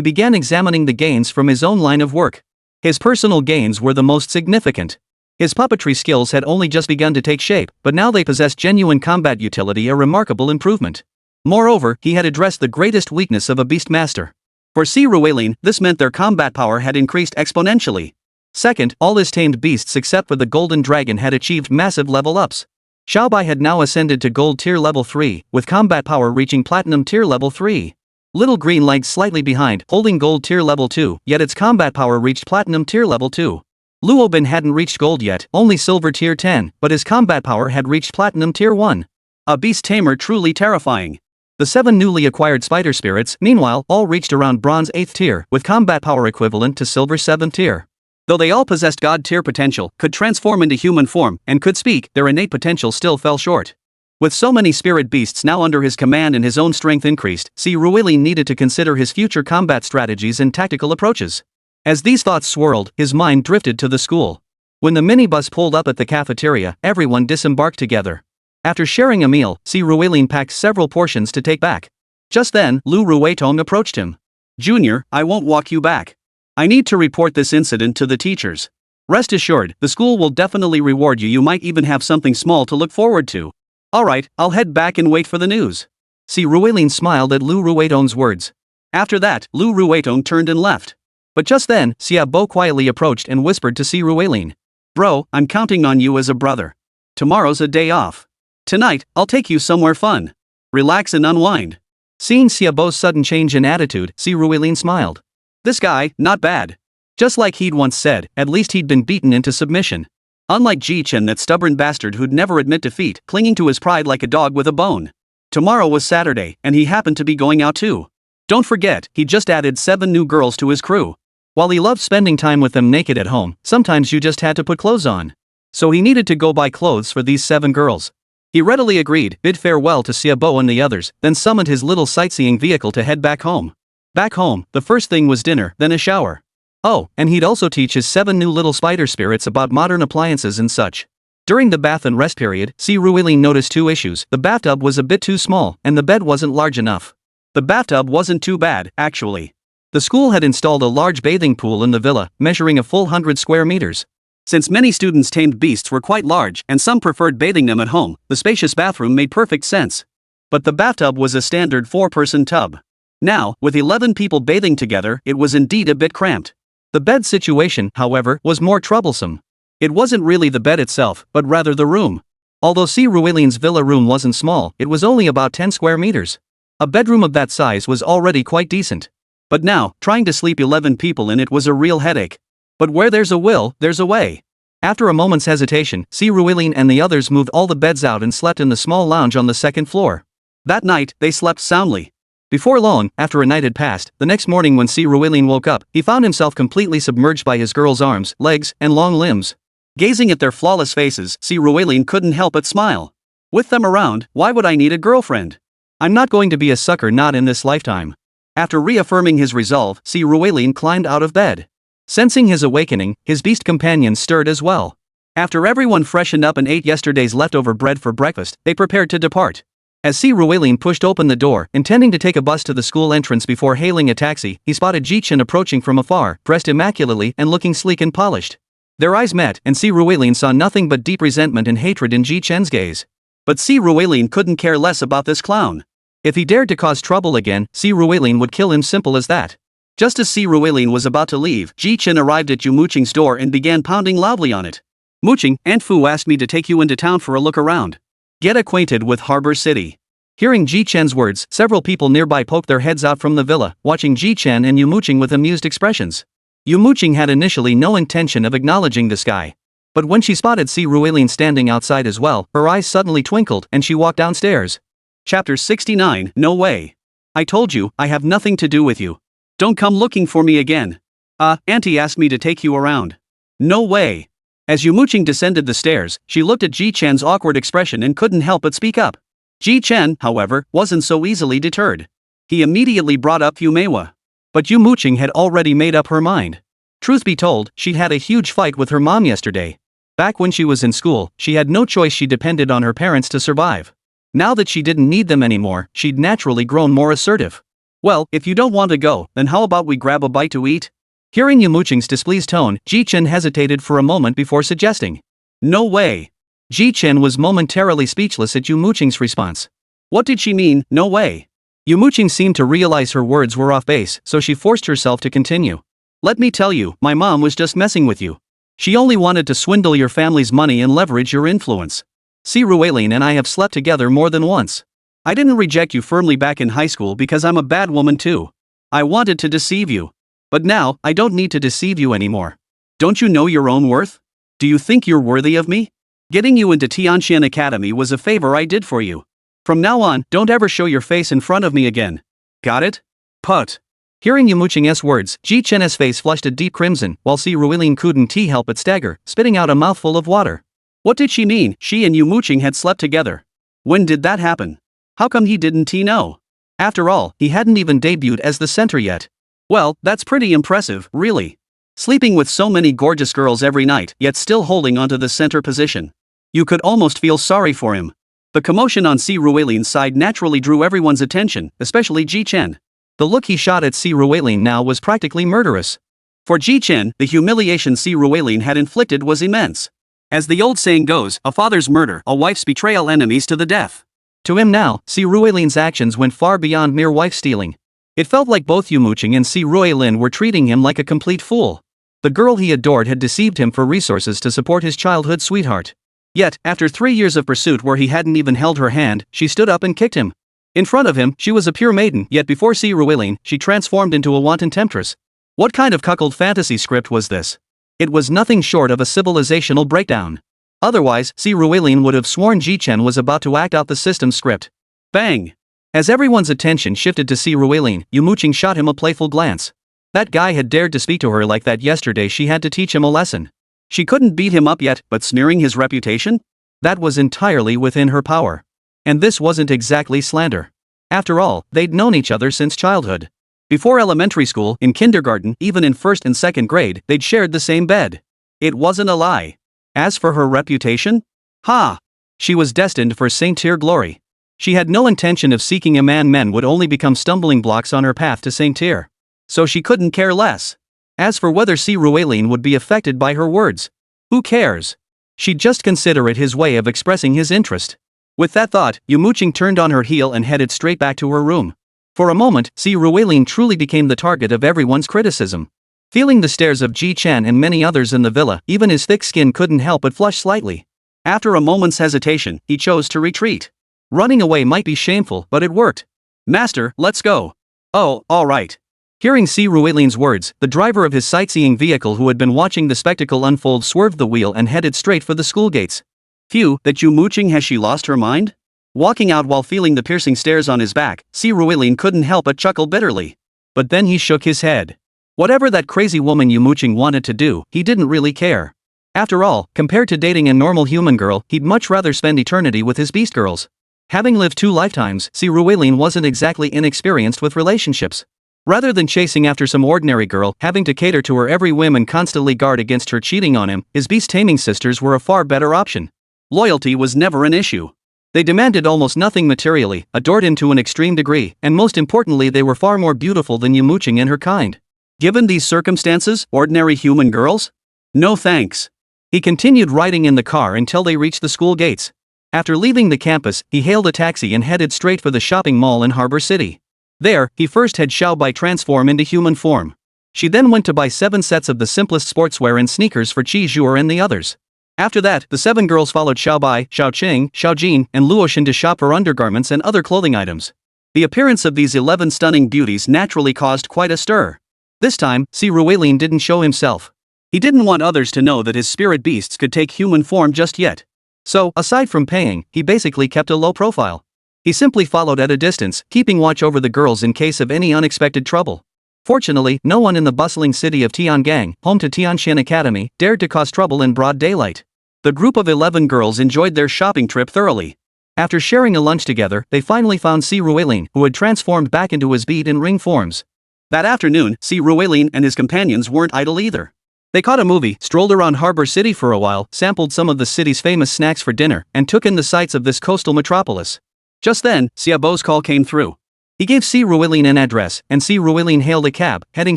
began examining the gains from his own line of work. His personal gains were the most significant. His puppetry skills had only just begun to take shape, but now they possessed genuine combat utility, a remarkable improvement. Moreover, he had addressed the greatest weakness of a beastmaster. For Si Ruilin, this meant their combat power had increased exponentially. Second, all his tamed beasts except for the golden dragon had achieved massive level ups. Xiaobai had now ascended to gold tier level 3, with combat power reaching platinum tier level 3. Little Green lagged slightly behind, holding gold tier level 2, yet its combat power reached platinum tier level 2. Luobin hadn't reached gold yet, only silver tier 10, but his combat power had reached platinum tier 1. A beast tamer truly terrifying. The 7 newly acquired spider spirits, meanwhile, all reached around bronze 8th tier, with combat power equivalent to silver 7th tier. Though they all possessed god tier potential, could transform into human form, and could speak, their innate potential still fell short. With so many spirit beasts now under his command and his own strength increased, Si Ruilin needed to consider his future combat strategies and tactical approaches. As these thoughts swirled, his mind drifted to the school. When the minibus pulled up at the cafeteria, everyone disembarked together. After sharing a meal, Si Ruilin packed several portions to take back. Just then, Lu Ruidong approached him. Junior, I won't walk you back. I need to report this incident to the teachers. Rest assured, the school will definitely reward you. You might even have something small to look forward to. Alright, I'll head back and wait for the news. Si Ruilin smiled at Lu Ruidong's words. After that, Lu Ruidong turned and left. But just then, Xiaobo quietly approached and whispered to Si Ruilin. Bro, I'm counting on you as a brother. Tomorrow's a day off. Tonight, I'll take you somewhere fun. Relax and unwind. Seeing Xiaobo's sudden change in attitude, Si Ruilin smiled. This guy, not bad. Just like he'd once said, at least he'd been beaten into submission. Unlike Ji Chen, that stubborn bastard who'd never admit defeat, clinging to his pride like a dog with a bone. Tomorrow was Saturday, and he happened to be going out too. Don't forget, he just added 7 new girls to his crew. While he loved spending time with them naked at home, sometimes you just had to put clothes on. So he needed to go buy clothes for these 7 girls. He readily agreed, bid farewell to Xiaobo and the others, then summoned his little sightseeing vehicle to head back home. Back home, the first thing was dinner, then a shower. Oh, and he'd also teach his 7 new little spider spirits about modern appliances and such. During the bath and rest period, Si Ruilin noticed 2 issues. The bathtub was a bit too small, and the bed wasn't large enough. The bathtub wasn't too bad, actually. The school had installed a large bathing pool in the villa, measuring a full 100 square meters. Since many students' tamed beasts were quite large, and some preferred bathing them at home, the spacious bathroom made perfect sense. But the bathtub was a standard 4-person tub. Now, with 11 people bathing together, it was indeed a bit cramped. The bed situation, however, was more troublesome. It wasn't really the bed itself, but rather the room. Although Si Ruilin's villa room wasn't small, it was only about 10 square meters. A bedroom of that size was already quite decent. But now, trying to sleep 11 people in it was a real headache. But where there's a will, there's a way. After a moment's hesitation, Si Ruilin and the others moved all the beds out and slept in the small lounge on the second floor. That night, they slept soundly. Before long, after a night had passed, the next morning when Si Ruilin woke up, he found himself completely submerged by his girl's arms, legs, and long limbs. Gazing at their flawless faces, Si Ruilin couldn't help but smile. With them around, why would I need a girlfriend? I'm not going to be a sucker, not in this lifetime. After reaffirming his resolve, Si Ruilin climbed out of bed. Sensing his awakening, his beast companions stirred as well. After everyone freshened up and ate yesterday's leftover bread for breakfast, they prepared to depart. As Si Ruilin pushed open the door, intending to take a bus to the school entrance before hailing a taxi, he spotted Ji-Chen approaching from afar, dressed immaculately and looking sleek and polished. Their eyes met, and Si Ruilin saw nothing but deep resentment and hatred in Ji-Chen's gaze. But Si Ruilin couldn't care less about this clown. If he dared to cause trouble again, Si Ruilin would kill him, simple as that. Just as Si Ruilin was about to leave, Ji-Chen arrived at Yumo Qing's door and began pounding loudly on it. "Muqing, Aunt Fu asked me to take you into town for a look around. Get acquainted with Harbor City." Hearing Ji-Chen's words, several people nearby poked their heads out from the villa, watching Ji-Chen and Yumo Qing with amused expressions. Yumo Qing had initially no intention of acknowledging this guy. But when she spotted Si Ruilin standing outside as well, her eyes suddenly twinkled and she walked downstairs. Chapter 69, No Way. I told you, I have nothing to do with you. Don't come looking for me again. Auntie asked me to take you around. No way. As Yumo Qing descended the stairs, she looked at Ji-Chen's awkward expression and couldn't help but speak up. Ji-Chen, however, wasn't so easily deterred. He immediately brought up Manhwa. But Yumo Qing had already made up her mind. Truth be told, she'd had a huge fight with her mom yesterday. Back when she was in school, she had no choice, she depended on her parents to survive. Now that she didn't need them anymore, she'd naturally grown more assertive. "Well, if you don't want to go, then how about we grab a bite to eat?" Hearing Yumo Qing's displeased tone, Ji-Chen hesitated for a moment before suggesting. No way. Ji-Chen was momentarily speechless at Yumo Qing's response. What did she mean, no way? Yumo Qing seemed to realize her words were off base, so she forced herself to continue. "Let me tell you, my mom was just messing with you. She only wanted to swindle your family's money and leverage your influence. Si Ruilin and I have slept together more than once. I didn't reject you firmly back in high school because I'm a bad woman too. I wanted to deceive you. But now, I don't need to deceive you anymore. Don't you know your own worth? Do you think you're worthy of me? Getting you into Tianxian Academy was a favor I did for you. From now on, don't ever show your face in front of me again. Got it? Put." Hearing Yumo Qing's words, Ji-Chen's face flushed a deep crimson, while Si Ruilin couldn't help but stagger, spitting out a mouthful of water. What did she mean? She and Yumo Qing had slept together. When did that happen? How come he didn't know? After all, he hadn't even debuted as the center yet. Well, that's pretty impressive, really. Sleeping with so many gorgeous girls every night, yet still holding onto the center position. You could almost feel sorry for him. The commotion on Si Ruilin's side naturally drew everyone's attention, especially Ji-Chen. The look he shot at Si Ruilin now was practically murderous. For Ji-Chen, the humiliation Si Ruilin had inflicted was immense. As the old saying goes, a father's murder, a wife's betrayal, enemies to the death. To him now, Si Ruilin's actions went far beyond mere wife-stealing. It felt like both Yumo Qing and Si Ruilin were treating him like a complete fool. The girl he adored had deceived him for resources to support his childhood sweetheart. Yet, after 3 years of pursuit where he hadn't even held her hand, she stood up and kicked him. In front of him, she was a pure maiden, yet before Si Ruilin, she transformed into a wanton temptress. What kind of cuckold fantasy script was this? It was nothing short of a civilizational breakdown. Otherwise, Si Ruilin would have sworn Ji-Chen was about to act out the system's script. Bang! As everyone's attention shifted to Si Ruilin, Yumo Qing shot him a playful glance. That guy had dared to speak to her like that yesterday. She had to teach him a lesson. She couldn't beat him up yet, but smearing his reputation? That was entirely within her power. And this wasn't exactly slander. After all, they'd known each other since childhood. Before elementary school, in kindergarten, even in first and second grade, they'd shared the same bed. It wasn't a lie. As for her reputation? Ha! She was destined for saint-tier glory. She had no intention of seeking a man. Men would only become stumbling blocks on her path to saint-tier. So she couldn't care less. As for whether Si Ruilin would be affected by her words, who cares? She'd just consider it his way of expressing his interest. With that thought, Yumo Qing turned on her heel and headed straight back to her room. For a moment, Si Ruilin truly became the target of everyone's criticism. Feeling the stares of Ji-Chen and many others in the villa, even his thick skin couldn't help but flush slightly. After a moment's hesitation, he chose to retreat. Running away might be shameful, but it worked. Master, let's go. Oh, alright. Hearing Si Ruilin's words, the driver of his sightseeing vehicle who had been watching the spectacle unfold swerved the wheel and headed straight for the school gates. Phew, that Yumo Qing, has she lost her mind? Walking out while feeling the piercing stares on his back, Si Ruilin couldn't help but chuckle bitterly. But then he shook his head. Whatever that crazy woman Yumo Qing wanted to do, he didn't really care. After all, compared to dating a normal human girl, he'd much rather spend eternity with his beast girls. Having lived 2 lifetimes, Si Ruilin wasn't exactly inexperienced with relationships. Rather than chasing after some ordinary girl, having to cater to her every whim and constantly guard against her cheating on him, his beast-taming sisters were a far better option. Loyalty was never an issue. They demanded almost nothing materially, adored him to an extreme degree, and most importantly they were far more beautiful than Yumo Qing and her kind. Given these circumstances, ordinary human girls? No thanks. He continued riding in the car until they reached the school gates. After leaving the campus, he hailed a taxi and headed straight for the shopping mall in Harbor City. There, he first had Xiaobai transform into human form. She then went to buy 7 sets of the simplest sportswear and sneakers for Qi Zhuer and the others. After that, the 7 girls followed Xiaobai, Xiaoqing, Xiaojin, and Luoshan to shop for undergarments and other clothing items. The appearance of these 11 stunning beauties naturally caused quite a stir. This time, Si Ruilin didn't show himself. He didn't want others to know that his spirit beasts could take human form just yet. So, aside from paying, he basically kept a low profile. He simply followed at a distance, keeping watch over the girls in case of any unexpected trouble. Fortunately, no one in the bustling city of Tiangang, home to Tianshan Academy, dared to cause trouble in broad daylight. The group of 11 girls enjoyed their shopping trip thoroughly. After sharing a lunch together, they finally found Si Ruilin, who had transformed back into his bead and ring forms. That afternoon, Si Ruilin and his companions weren't idle either. They caught a movie, strolled around Harbor City for a while, sampled some of the city's famous snacks for dinner, and took in the sights of this coastal metropolis. Just then, Xiaobo's call came through. He gave Si Ruilin an address, and Si Ruilin hailed a cab, heading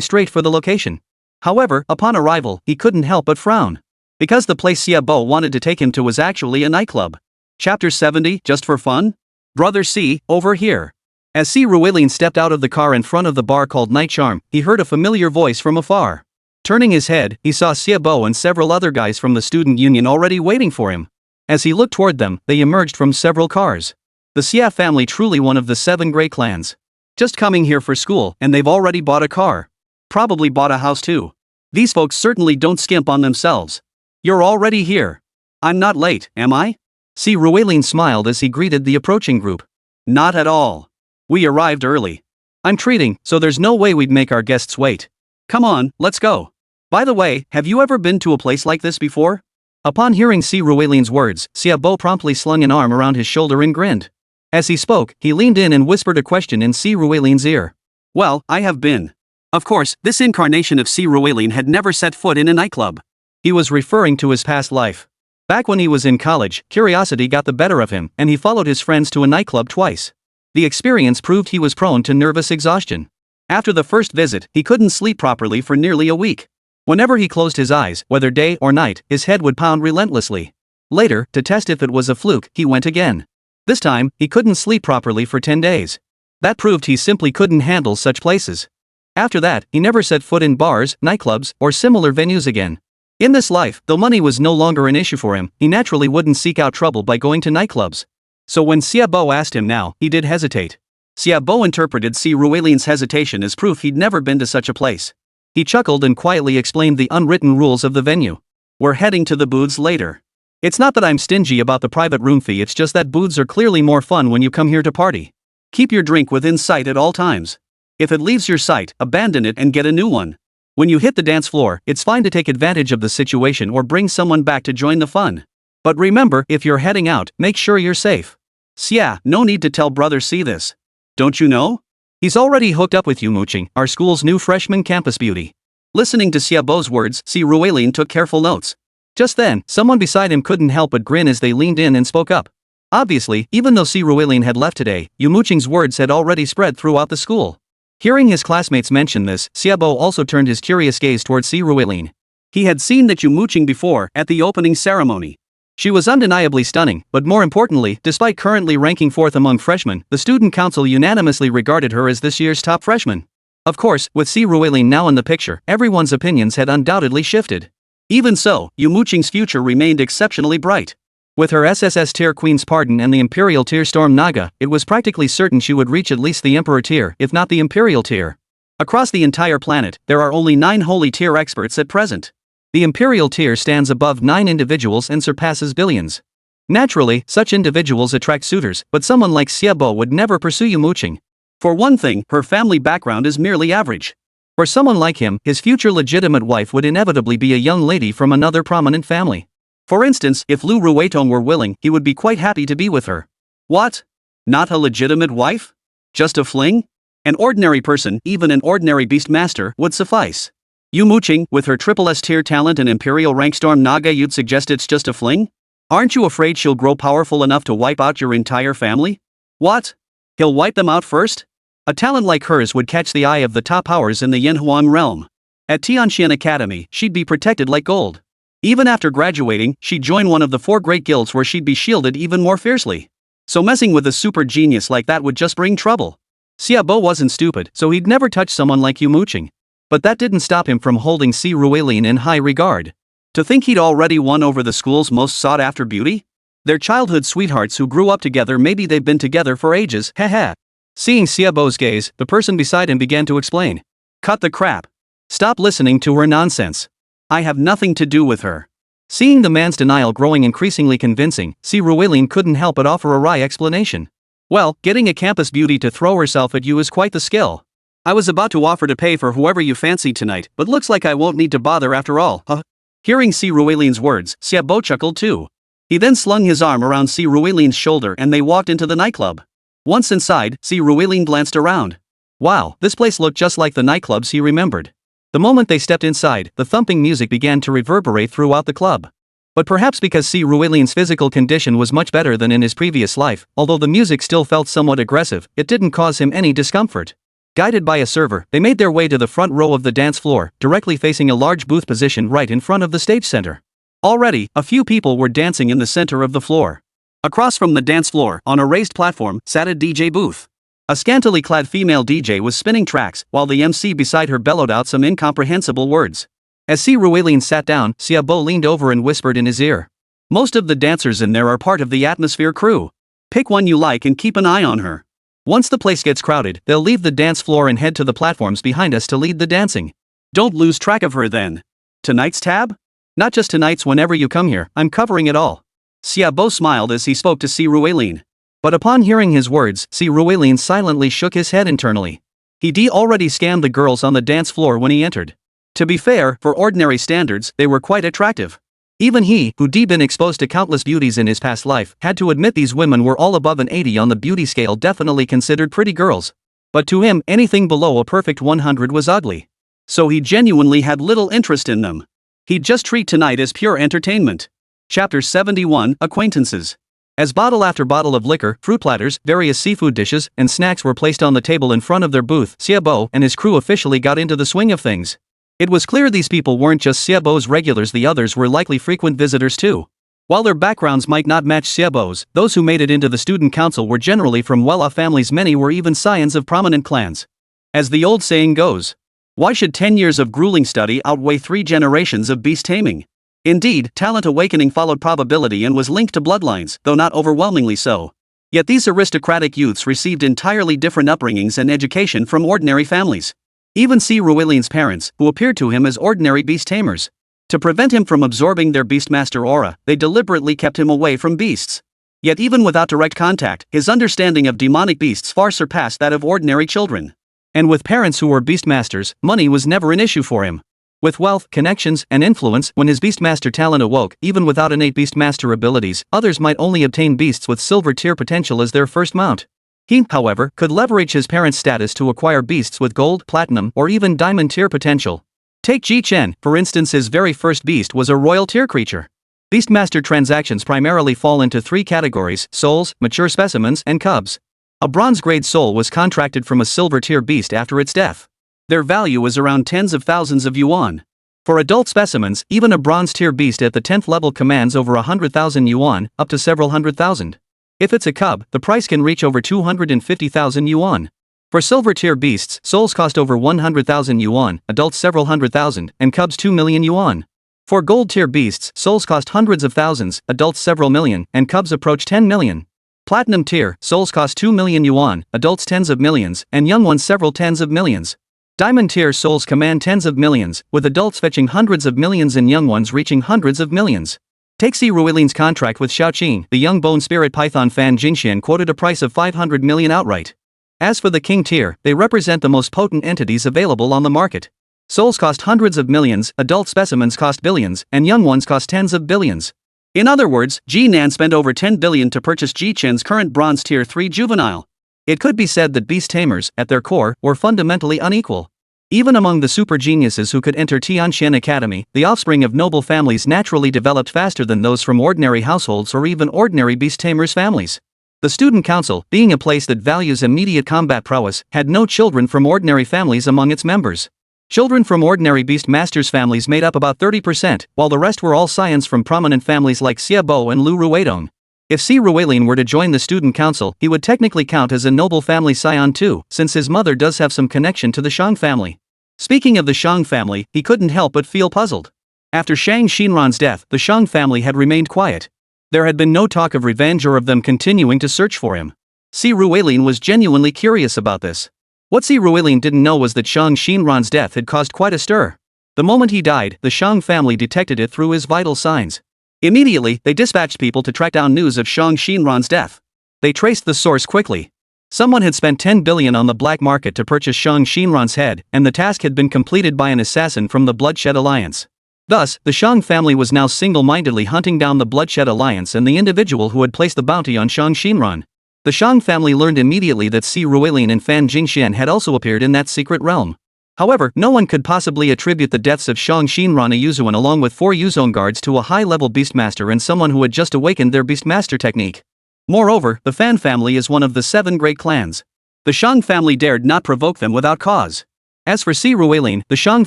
straight for the location. However, upon arrival, he couldn't help but frown. Because the place Xiaobo wanted to take him to was actually a nightclub. Chapter 70, just for fun? Brother Si, over here. As Si Ruilin stepped out of the car in front of the bar called Night Charm, he heard a familiar voice from afar. Turning his head, he saw Xiaobo and several other guys from the student union already waiting for him. As he looked toward them, they emerged from several cars. The Xia family, truly one of the 7 great clans. Just coming here for school, and they've already bought a car. Probably bought a house too. These folks certainly don't skimp on themselves. You're already here. I'm not late, am I? Si Ruilin smiled as he greeted the approaching group. Not at all. We arrived early. I'm treating, so there's no way we'd make our guests wait. Come on, let's go. By the way, have you ever been to a place like this before? Upon hearing Si Ruilin's words, Xiaobo promptly slung an arm around his shoulder and grinned. As he spoke, he leaned in and whispered a question in Si Ruilin's ear. Well, I have been. Of course, this incarnation of Si Ruilin had never set foot in a nightclub. He was referring to his past life. Back when he was in college, curiosity got the better of him, and he followed his friends to a nightclub twice. The experience proved he was prone to nervous exhaustion. After the first visit, he couldn't sleep properly for nearly a week. Whenever he closed his eyes, whether day or night, his head would pound relentlessly. Later, to test if it was a fluke, he went again. This time, he couldn't sleep properly for 10 days. That proved he simply couldn't handle such places. After that, he never set foot in bars, nightclubs, or similar venues again. In this life, though money was no longer an issue for him, he naturally wouldn't seek out trouble by going to nightclubs. So when Xiaobo asked him now, he did hesitate. Xiaobo interpreted Si Ruilin's hesitation as proof he'd never been to such a place. He chuckled and quietly explained the unwritten rules of the venue. We're heading to the booths later. It's not that I'm stingy about the private room fee, it's just that booths are clearly more fun when you come here to party. Keep your drink within sight at all times. If it leaves your sight, abandon it and get a new one. When you hit the dance floor, it's fine to take advantage of the situation or bring someone back to join the fun. But remember, if you're heading out, make sure you're safe. Xia, no need to tell Brother C this. Don't you know? He's already hooked up with Yumo Qing, our school's new freshman campus beauty. Listening to Xiaobo's words, Si Ruilin took careful notes. Just then, someone beside him couldn't help but grin as they leaned in and spoke up. Obviously, even though Si Ruilin had left today, Yumo Qing's words had already spread throughout the school. Hearing his classmates mention this, Xiaobo also turned his curious gaze towards Si Ruilin. He had seen that Yumo Qing before, at the opening ceremony. She was undeniably stunning, but more importantly, despite currently ranking 4th among freshmen, the student council unanimously regarded her as this year's top freshman. Of course, with Si Ruilin now in the picture, everyone's opinions had undoubtedly shifted. Even so, Yumo Qing's future remained exceptionally bright. With her SSS tier Queen's Pardon and the Imperial tier Storm Naga, it was practically certain she would reach at least the Emperor tier, if not the Imperial tier. Across the entire planet, there are only 9 holy tier experts at present. The Imperial tier stands above 9 individuals and surpasses billions. Naturally, such individuals attract suitors, but someone like Xiaobo would never pursue Yumo Qing. For one thing, her family background is merely average. For someone like him, his future legitimate wife would inevitably be a young lady from another prominent family. For instance, if Lu Ruetong were willing, he would be quite happy to be with her. What? Not a legitimate wife? Just a fling? An ordinary person, even an ordinary beastmaster, would suffice. Yumo Qing, with her triple S tier talent and Imperial rank Storm Naga, you'd suggest it's just a fling? Aren't you afraid she'll grow powerful enough to wipe out your entire family? What? He'll wipe them out first? A talent like hers would catch the eye of the top powers in the Yanhuang realm. At Tianxian Academy, she'd be protected like gold. Even after graduating, she'd join one of the 4 great guilds where she'd be shielded even more fiercely. So messing with a super genius like that would just bring trouble. Xiaobo wasn't stupid, so he'd never touch someone like Yumo Qing. But that didn't stop him from holding Si Ruelin in high regard. To think he'd already won over the school's most sought-after beauty? Their childhood sweethearts who grew up together, maybe they've been together for ages, haha. Seeing Xiaobo's gaze, the person beside him began to explain. Cut the crap. Stop listening to her nonsense. I have nothing to do with her. Seeing the man's denial growing increasingly convincing, Si Ruelin couldn't help but offer a wry explanation. Well, getting a campus beauty to throw herself at you is quite the skill. I was about to offer to pay for whoever you fancy tonight, but looks like I won't need to bother after all, huh? Hearing Si Ruelin's words, Xiaobo chuckled too. He then slung his arm around Si Ruelin's shoulder and they walked into the nightclub. Once inside, Si Ruelin glanced around. Wow, this place looked just like the nightclubs he remembered. The moment they stepped inside, the thumping music began to reverberate throughout the club. But perhaps because Si Ruelin's physical condition was much better than in his previous life, although the music still felt somewhat aggressive, it didn't cause him any discomfort. Guided by a server, they made their way to the front row of the dance floor, directly facing a large booth positioned right in front of the stage center. Already, a few people were dancing in the center of the floor. Across from the dance floor, on a raised platform, sat a DJ booth. A scantily clad female DJ was spinning tracks, while the MC beside her bellowed out some incomprehensible words. As Si Ruelin sat down, Xiaobo leaned over and whispered in his ear. Most of the dancers in there are part of the Atmosphere crew. Pick one you like and keep an eye on her. Once the place gets crowded, they'll leave the dance floor and head to the platforms behind us to lead the dancing. Don't lose track of her then. Tonight's tab? Not just tonight's, whenever you come here, I'm covering it all. Xiaobo smiled as he spoke to Si Ruelin. But upon hearing his words, Si Ruelin silently shook his head internally. He'd already scanned the girls on the dance floor when he entered. To be fair, for ordinary standards, they were quite attractive. Even he, who'd been exposed to countless beauties in his past life, had to admit these women were all above an 80 on the beauty scale, definitely considered pretty girls. But to him, anything below a perfect 100 was ugly. So he genuinely had little interest in them. He'd just treat tonight as pure entertainment. Chapter 71, Acquaintances. As bottle after bottle of liquor, fruit platters, various seafood dishes, and snacks were placed on the table in front of their booth, Xiaobo and his crew officially got into the swing of things. It was clear these people weren't just Xiaobo's regulars, the others were likely frequent visitors too. While their backgrounds might not match Xiaobo's, those who made it into the student council were generally from well-off families, many were even scions of prominent clans. As the old saying goes, why should 10 years of grueling study outweigh 3 generations of beast taming? Indeed, talent awakening followed probability and was linked to bloodlines, though not overwhelmingly so. Yet these aristocratic youths received entirely different upbringings and education from ordinary families. Even Si Ruelin's parents, who appeared to him as ordinary beast tamers. To prevent him from absorbing their beastmaster aura, they deliberately kept him away from beasts. Yet even without direct contact, his understanding of demonic beasts far surpassed that of ordinary children. And with parents who were beastmasters, money was never an issue for him. With wealth, connections, and influence, when his beastmaster talent awoke, even without innate beastmaster abilities, others might only obtain beasts with silver tier potential as their first mount. He, however, could leverage his parents' status to acquire beasts with gold, platinum, or even diamond tier potential. Take Ji Chen, for instance. His very first beast was a royal tier creature. Beastmaster transactions primarily fall into 3 categories: souls, mature specimens, and cubs. A bronze-grade soul was contracted from a silver tier beast after its death. Their value is around tens of thousands of yuan. For adult specimens, even a bronze tier beast at the 10th level commands over 100,000 yuan, up to several hundred thousand. If it's a cub, the price can reach over 250,000 yuan. For silver tier beasts, souls cost over 100,000 yuan, adults several hundred thousand, and cubs 2 million yuan. For gold-tier beasts, souls cost hundreds of thousands, adults several million, and cubs approach 10 million. Platinum tier, souls cost 2 million yuan, adults tens of millions, and young ones several tens of millions. Diamond tier souls command tens of millions, with adults fetching hundreds of millions and young ones reaching hundreds of millions. Take Si Ruilin's contract with Xiaoqing. The young bone spirit python fan Jingxian quoted a price of 500 million outright. As for the king tier, they represent the most potent entities available on the market. Souls cost hundreds of millions, adult specimens cost billions, and young ones cost tens of billions. In other words, Ji Nan spent over 10 billion to purchase Ji Chen's current bronze tier 3 juvenile. It could be said that beast tamers, at their core, were fundamentally unequal. Even among the super geniuses who could enter Tianxian Academy, the offspring of noble families naturally developed faster than those from ordinary households or even ordinary beast tamers families. The student council, being a place that values immediate combat prowess, had no children from ordinary families among its members. Children from ordinary beast masters families made up about 30%, while the rest were all scions from prominent families like Xia Bo and Lu Ruidong. If Si Ruilin were to join the student council, he would technically count as a noble family scion too, since his mother does have some connection to the Shang family. Speaking of the Shang family, he couldn't help but feel puzzled. After Shang Xinran's death, the Shang family had remained quiet. There had been no talk of revenge or of them continuing to search for him. Si Ruilin was genuinely curious about this. What Si Ruilin didn't know was that Shang Xinran's death had caused quite a stir. The moment he died, the Shang family detected it through his vital signs. Immediately, they dispatched people to track down news of Shang Xinran's death. They traced the source quickly. Someone had spent 10 billion on the black market to purchase Shang Xinran's head, and the task had been completed by an assassin from the Bloodshed Alliance. Thus, the Shang family was now single-mindedly hunting down the Bloodshed Alliance and the individual who had placed the bounty on Shang Xinran. The Shang family learned immediately that Si Ruilin and Fan Jingxian had also appeared in that secret realm. However, no one could possibly attribute the deaths of Shang Xinran and Yuzuan along with 4 Yuzong guards to a high-level beastmaster and someone who had just awakened their beastmaster technique. Moreover, the Fan family is one of the 7 great clans. The Shang family dared not provoke them without cause. As for Si Ruilin, the Shang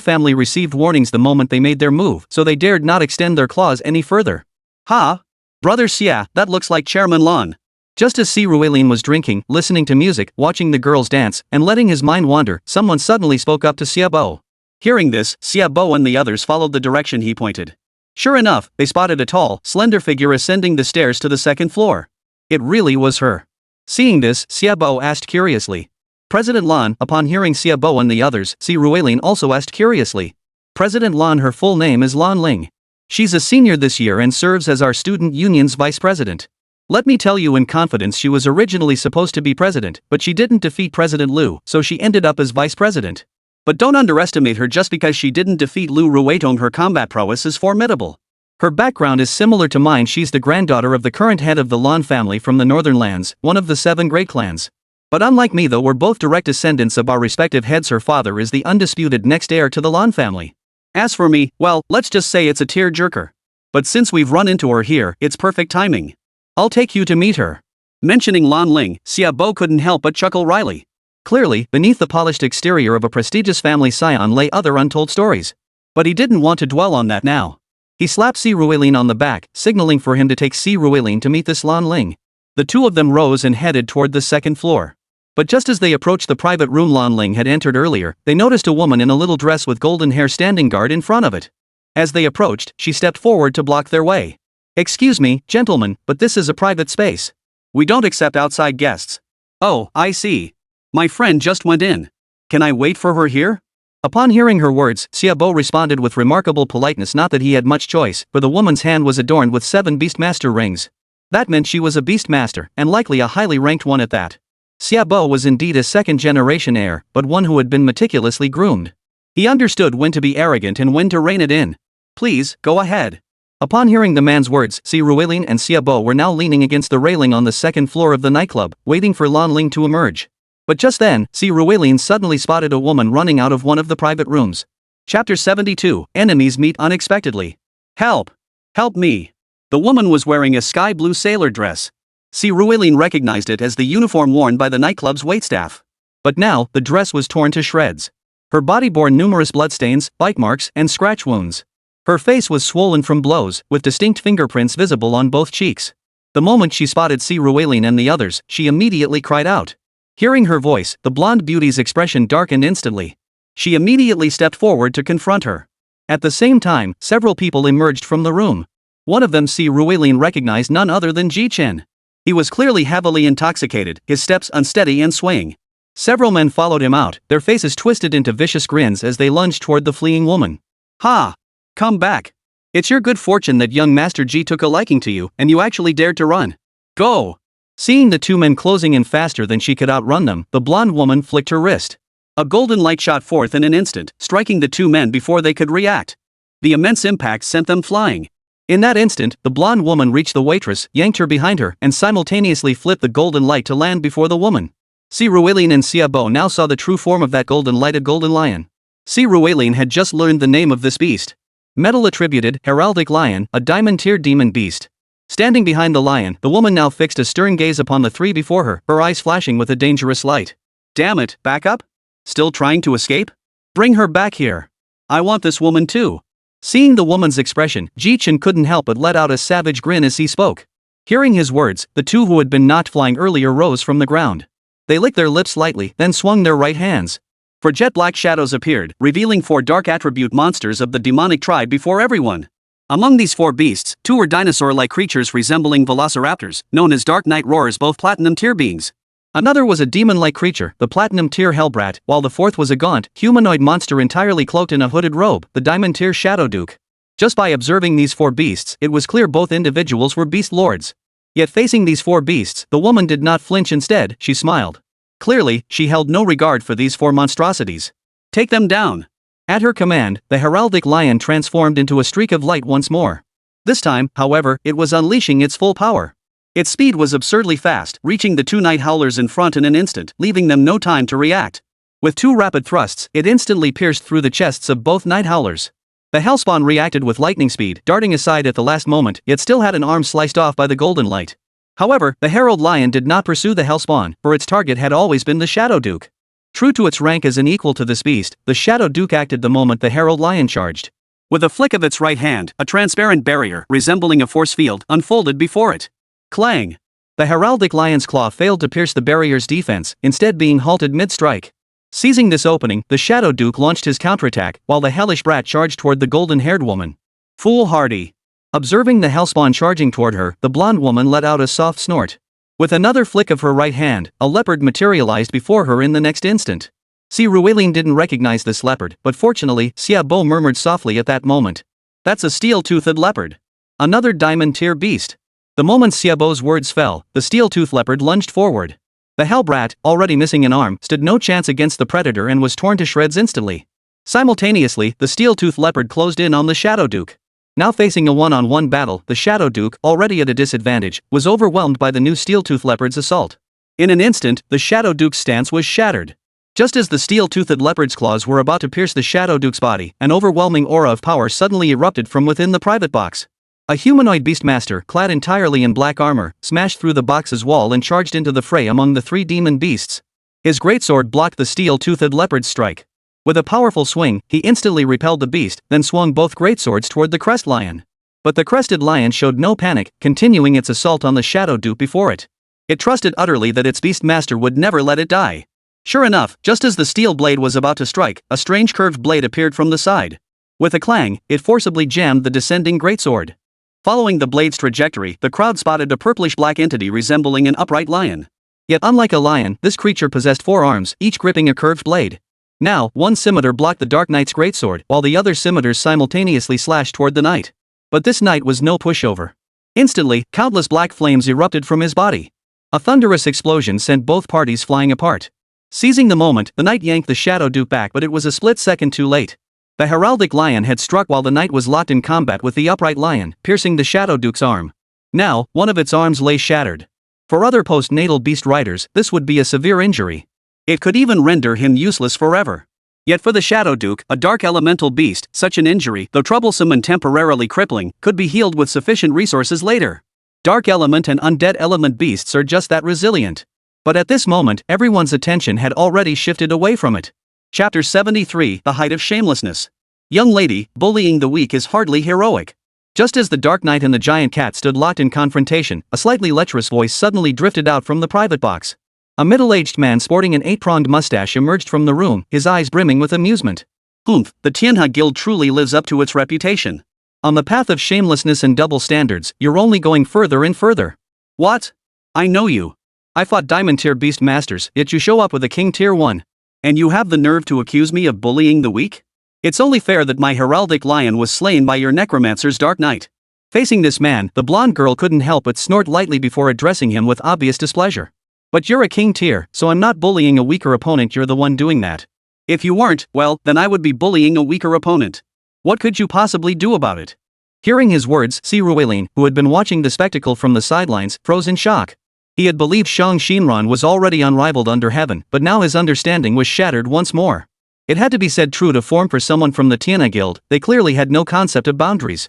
family received warnings the moment they made their move, so they dared not extend their claws any further. Ha! Brother Xia, that looks like Chairman Lan. Just as Si Ruilin was drinking, listening to music, watching the girls dance, and letting his mind wander, someone suddenly spoke up to Xia Bo. Hearing this, Xia Bo and the others followed the direction he pointed. Sure enough, they spotted a tall, slender figure ascending the stairs to the 2nd floor. It really was her. Seeing this, Xia Bo asked curiously. President Lan. Upon hearing Xia Bo and the others, Si Ruilin also asked curiously. President Lan. Her full name is Lan Ling. She's a senior this year and serves as our student union's vice president. Let me tell you in confidence, she was originally supposed to be president, but she didn't defeat President Lu, so she ended up as vice president. But don't underestimate her just because she didn't defeat Lu Ruidong. Her combat prowess is formidable. Her background is similar to mine. She's the granddaughter of the current head of the Lan family from the Northern Lands, one of the 7 great clans. But unlike me though, we're both direct descendants of our respective heads. Her father is the undisputed next heir to the Lan family. As for me, well, let's just say it's a tear-jerker. But since we've run into her here, it's perfect timing. I'll take you to meet her. Mentioning Lan Ling, Xia Bo couldn't help but chuckle wryly. Clearly, beneath the polished exterior of a prestigious family scion lay other untold stories. But he didn't want to dwell on that now. He slapped Si Ruilin on the back, signaling for him to take Si Ruilin to meet this Lan Ling. The two of them rose and headed toward the 2nd floor. But just as they approached the private room Lan Ling had entered earlier, they noticed a woman in a little dress with golden hair standing guard in front of it. As they approached, she stepped forward to block their way. Excuse me, gentlemen, but this is a private space. We don't accept outside guests. Oh, I see. My friend just went in. Can I wait for her here? Upon hearing her words, Xia Bo responded with remarkable politeness. Not that he had much choice, for the woman's hand was adorned with 7 Beastmaster rings. That meant she was a Beastmaster, and likely a highly ranked one at that. Xia Bo was indeed a 2nd-generation heir, but one who had been meticulously groomed. He understood when to be arrogant and when to rein it in. Please, go ahead. Upon hearing the man's words, Si Ruilin and Xia Bo were now leaning against the railing on the 2nd floor of the nightclub, waiting for Lan Ling to emerge. But just then, Si Ruilin suddenly spotted a woman running out of one of the private rooms. Chapter 72, Enemies Meet Unexpectedly. Help! Help me! The woman was wearing a sky blue sailor dress. Si Ruilin recognized it as the uniform worn by the nightclub's waitstaff. But now, the dress was torn to shreds. Her body bore numerous bloodstains, bite marks, and scratch wounds. Her face was swollen from blows, with distinct fingerprints visible on both cheeks. The moment she spotted Si Ruilin and the others, she immediately cried out. Hearing her voice, the blonde beauty's expression darkened instantly. She immediately stepped forward to confront her. At the same time, several people emerged from the room. One of them Si Ruilin recognized none other than Ji Chen. He was clearly heavily intoxicated, his steps unsteady and swaying. Several men followed him out, their faces twisted into vicious grins as they lunged toward the fleeing woman. Ha! Come back. It's your good fortune that young Master Ji took a liking to you, and you actually dared to run. Go! Seeing the two men closing in faster than she could outrun them, the blonde woman flicked her wrist. A golden light shot forth in an instant, striking the two men before they could react. The immense impact sent them flying. In that instant, the blonde woman reached the waitress, yanked her behind her, and simultaneously flipped the golden light to land before the woman. Si Ruilin and Xiaobo now saw the true form of that golden light, a golden lion. Si Ruilin had just learned the name of this beast. Metal attributed, heraldic lion, a diamond-tier demon beast. Standing behind the lion, the woman now fixed a stern gaze upon the three before her, her eyes flashing with a dangerous light. Damn it, back up? Still trying to escape? Bring her back here. I want this woman too. Seeing the woman's expression, Ji Chen couldn't help but let out a savage grin as he spoke. Hearing his words, the two who had been knocked flying earlier rose from the ground. They licked their lips lightly, then swung their right hands. Four jet-black shadows appeared, revealing 4 dark attribute monsters of the demonic tribe before everyone. Among these 4 beasts, 2 were dinosaur-like creatures resembling velociraptors, known as Dark Knight Roars, both platinum-tier beings. Another was a demon-like creature, the platinum-tier Hellbrat, while the 4th was a gaunt, humanoid monster entirely cloaked in a hooded robe, the diamond-tier Shadow Duke. Just by observing these 4 beasts, it was clear both individuals were beast lords. Yet facing these 4 beasts, the woman did not flinch. Instead, she smiled. Clearly, she held no regard for these 4 monstrosities. Take them down. At her command, the heraldic lion transformed into a streak of light once more. This time, however, it was unleashing its full power. Its speed was absurdly fast, reaching the 2 night howlers in front in an instant, leaving them no time to react. With 2 rapid thrusts, it instantly pierced through the chests of both night howlers. The hellspawn reacted with lightning speed, darting aside at the last moment, yet still had an arm sliced off by the golden light. However, the herald lion did not pursue the hellspawn, for its target had always been the Shadow Duke. True to its rank as an equal to this beast, the Shadow Duke acted the moment the herald lion charged. With a flick of its right hand, a transparent barrier, resembling a force field, unfolded before it. Clang! The heraldic lion's claw failed to pierce the barrier's defense, instead being halted mid-strike. Seizing this opening, the Shadow Duke launched his counterattack, while the hellish brat charged toward the golden-haired woman. Foolhardy! Observing the hellspawn charging toward her, the blonde woman let out a soft snort. With another flick of her right hand, a leopard materialized before her in the next instant. Si Ruilin didn't recognize this leopard, but fortunately, Xiaobo murmured softly at that moment. That's a steel-toothed leopard. Another diamond-tier beast. The moment Xiaobo's words fell, the steel-toothed leopard lunged forward. The Hellbrat, already missing an arm, stood no chance against the predator and was torn to shreds instantly. Simultaneously, the steel-toothed leopard closed in on the Shadow Duke. Now facing a one-on-one battle, the Shadow Duke, already at a disadvantage, was overwhelmed by the new steel-toothed leopard's assault. In an instant, the Shadow Duke's stance was shattered. Just as the steel-toothed leopard's claws were about to pierce the Shadow Duke's body, an overwhelming aura of power suddenly erupted from within the private box. A humanoid beastmaster, clad entirely in black armor, smashed through the box's wall and charged into the fray among the 3 demon beasts. His greatsword blocked the steel-toothed leopard's strike. With a powerful swing, he instantly repelled the beast, then swung both greatswords toward the crest lion. But the crested lion showed no panic, continuing its assault on the Shadow Duke before it. It trusted utterly that its beastmaster would never let it die. Sure enough, just as the steel blade was about to strike, a strange curved blade appeared from the side. With a clang, it forcibly jammed the descending greatsword. Following the blade's trajectory, the crowd spotted a purplish-black entity resembling an upright lion. Yet unlike a lion, this creature possessed 4 arms, each gripping a curved blade. Now, one scimitar blocked the Dark Knight's greatsword, while the other scimitars simultaneously slashed toward the knight. But this knight was no pushover. Instantly, countless black flames erupted from his body. A thunderous explosion sent both parties flying apart. Seizing the moment, the knight yanked the Shadow Duke back, but it was a split second too late. The heraldic lion had struck while the knight was locked in combat with the upright lion, piercing the Shadow Duke's arm. Now, one of its arms lay shattered. For other post-natal beast riders, this would be a severe injury. It could even render him useless forever. Yet for the Shadow Duke, a dark elemental beast, such an injury, though troublesome and temporarily crippling, could be healed with sufficient resources later. Dark element and undead element beasts are just that resilient. But at this moment, everyone's attention had already shifted away from it. Chapter 73, The Height of Shamelessness. Young lady, bullying the weak is hardly heroic. Just as the Dark Knight and the giant cat stood locked in confrontation, a slightly lecherous voice suddenly drifted out from the private box. A middle-aged man sporting an 8-pronged mustache emerged from the room, his eyes brimming with amusement. The Tianhe Guild truly lives up to its reputation. On the path of shamelessness and double standards, you're only going further and further. What? I know you. I fought Diamond Tier Beast Masters, yet you show up with a King Tier 1. And you have the nerve to accuse me of bullying the weak? It's only fair that my heraldic lion was slain by your necromancer's dark knight. Facing this man, the blonde girl couldn't help but snort lightly before addressing him with obvious displeasure. But you're a King Tier, so I'm not bullying a weaker opponent, you're the one doing that. If you weren't, well, then I would be bullying a weaker opponent. What could you possibly do about it? Hearing his words, Siruelin, who had been watching the spectacle from the sidelines, froze in shock. He had believed Shang Xinran was already unrivaled under heaven, but now his understanding was shattered once more. It had to be said true to form for someone from the Tianhe Guild, they clearly had no concept of boundaries.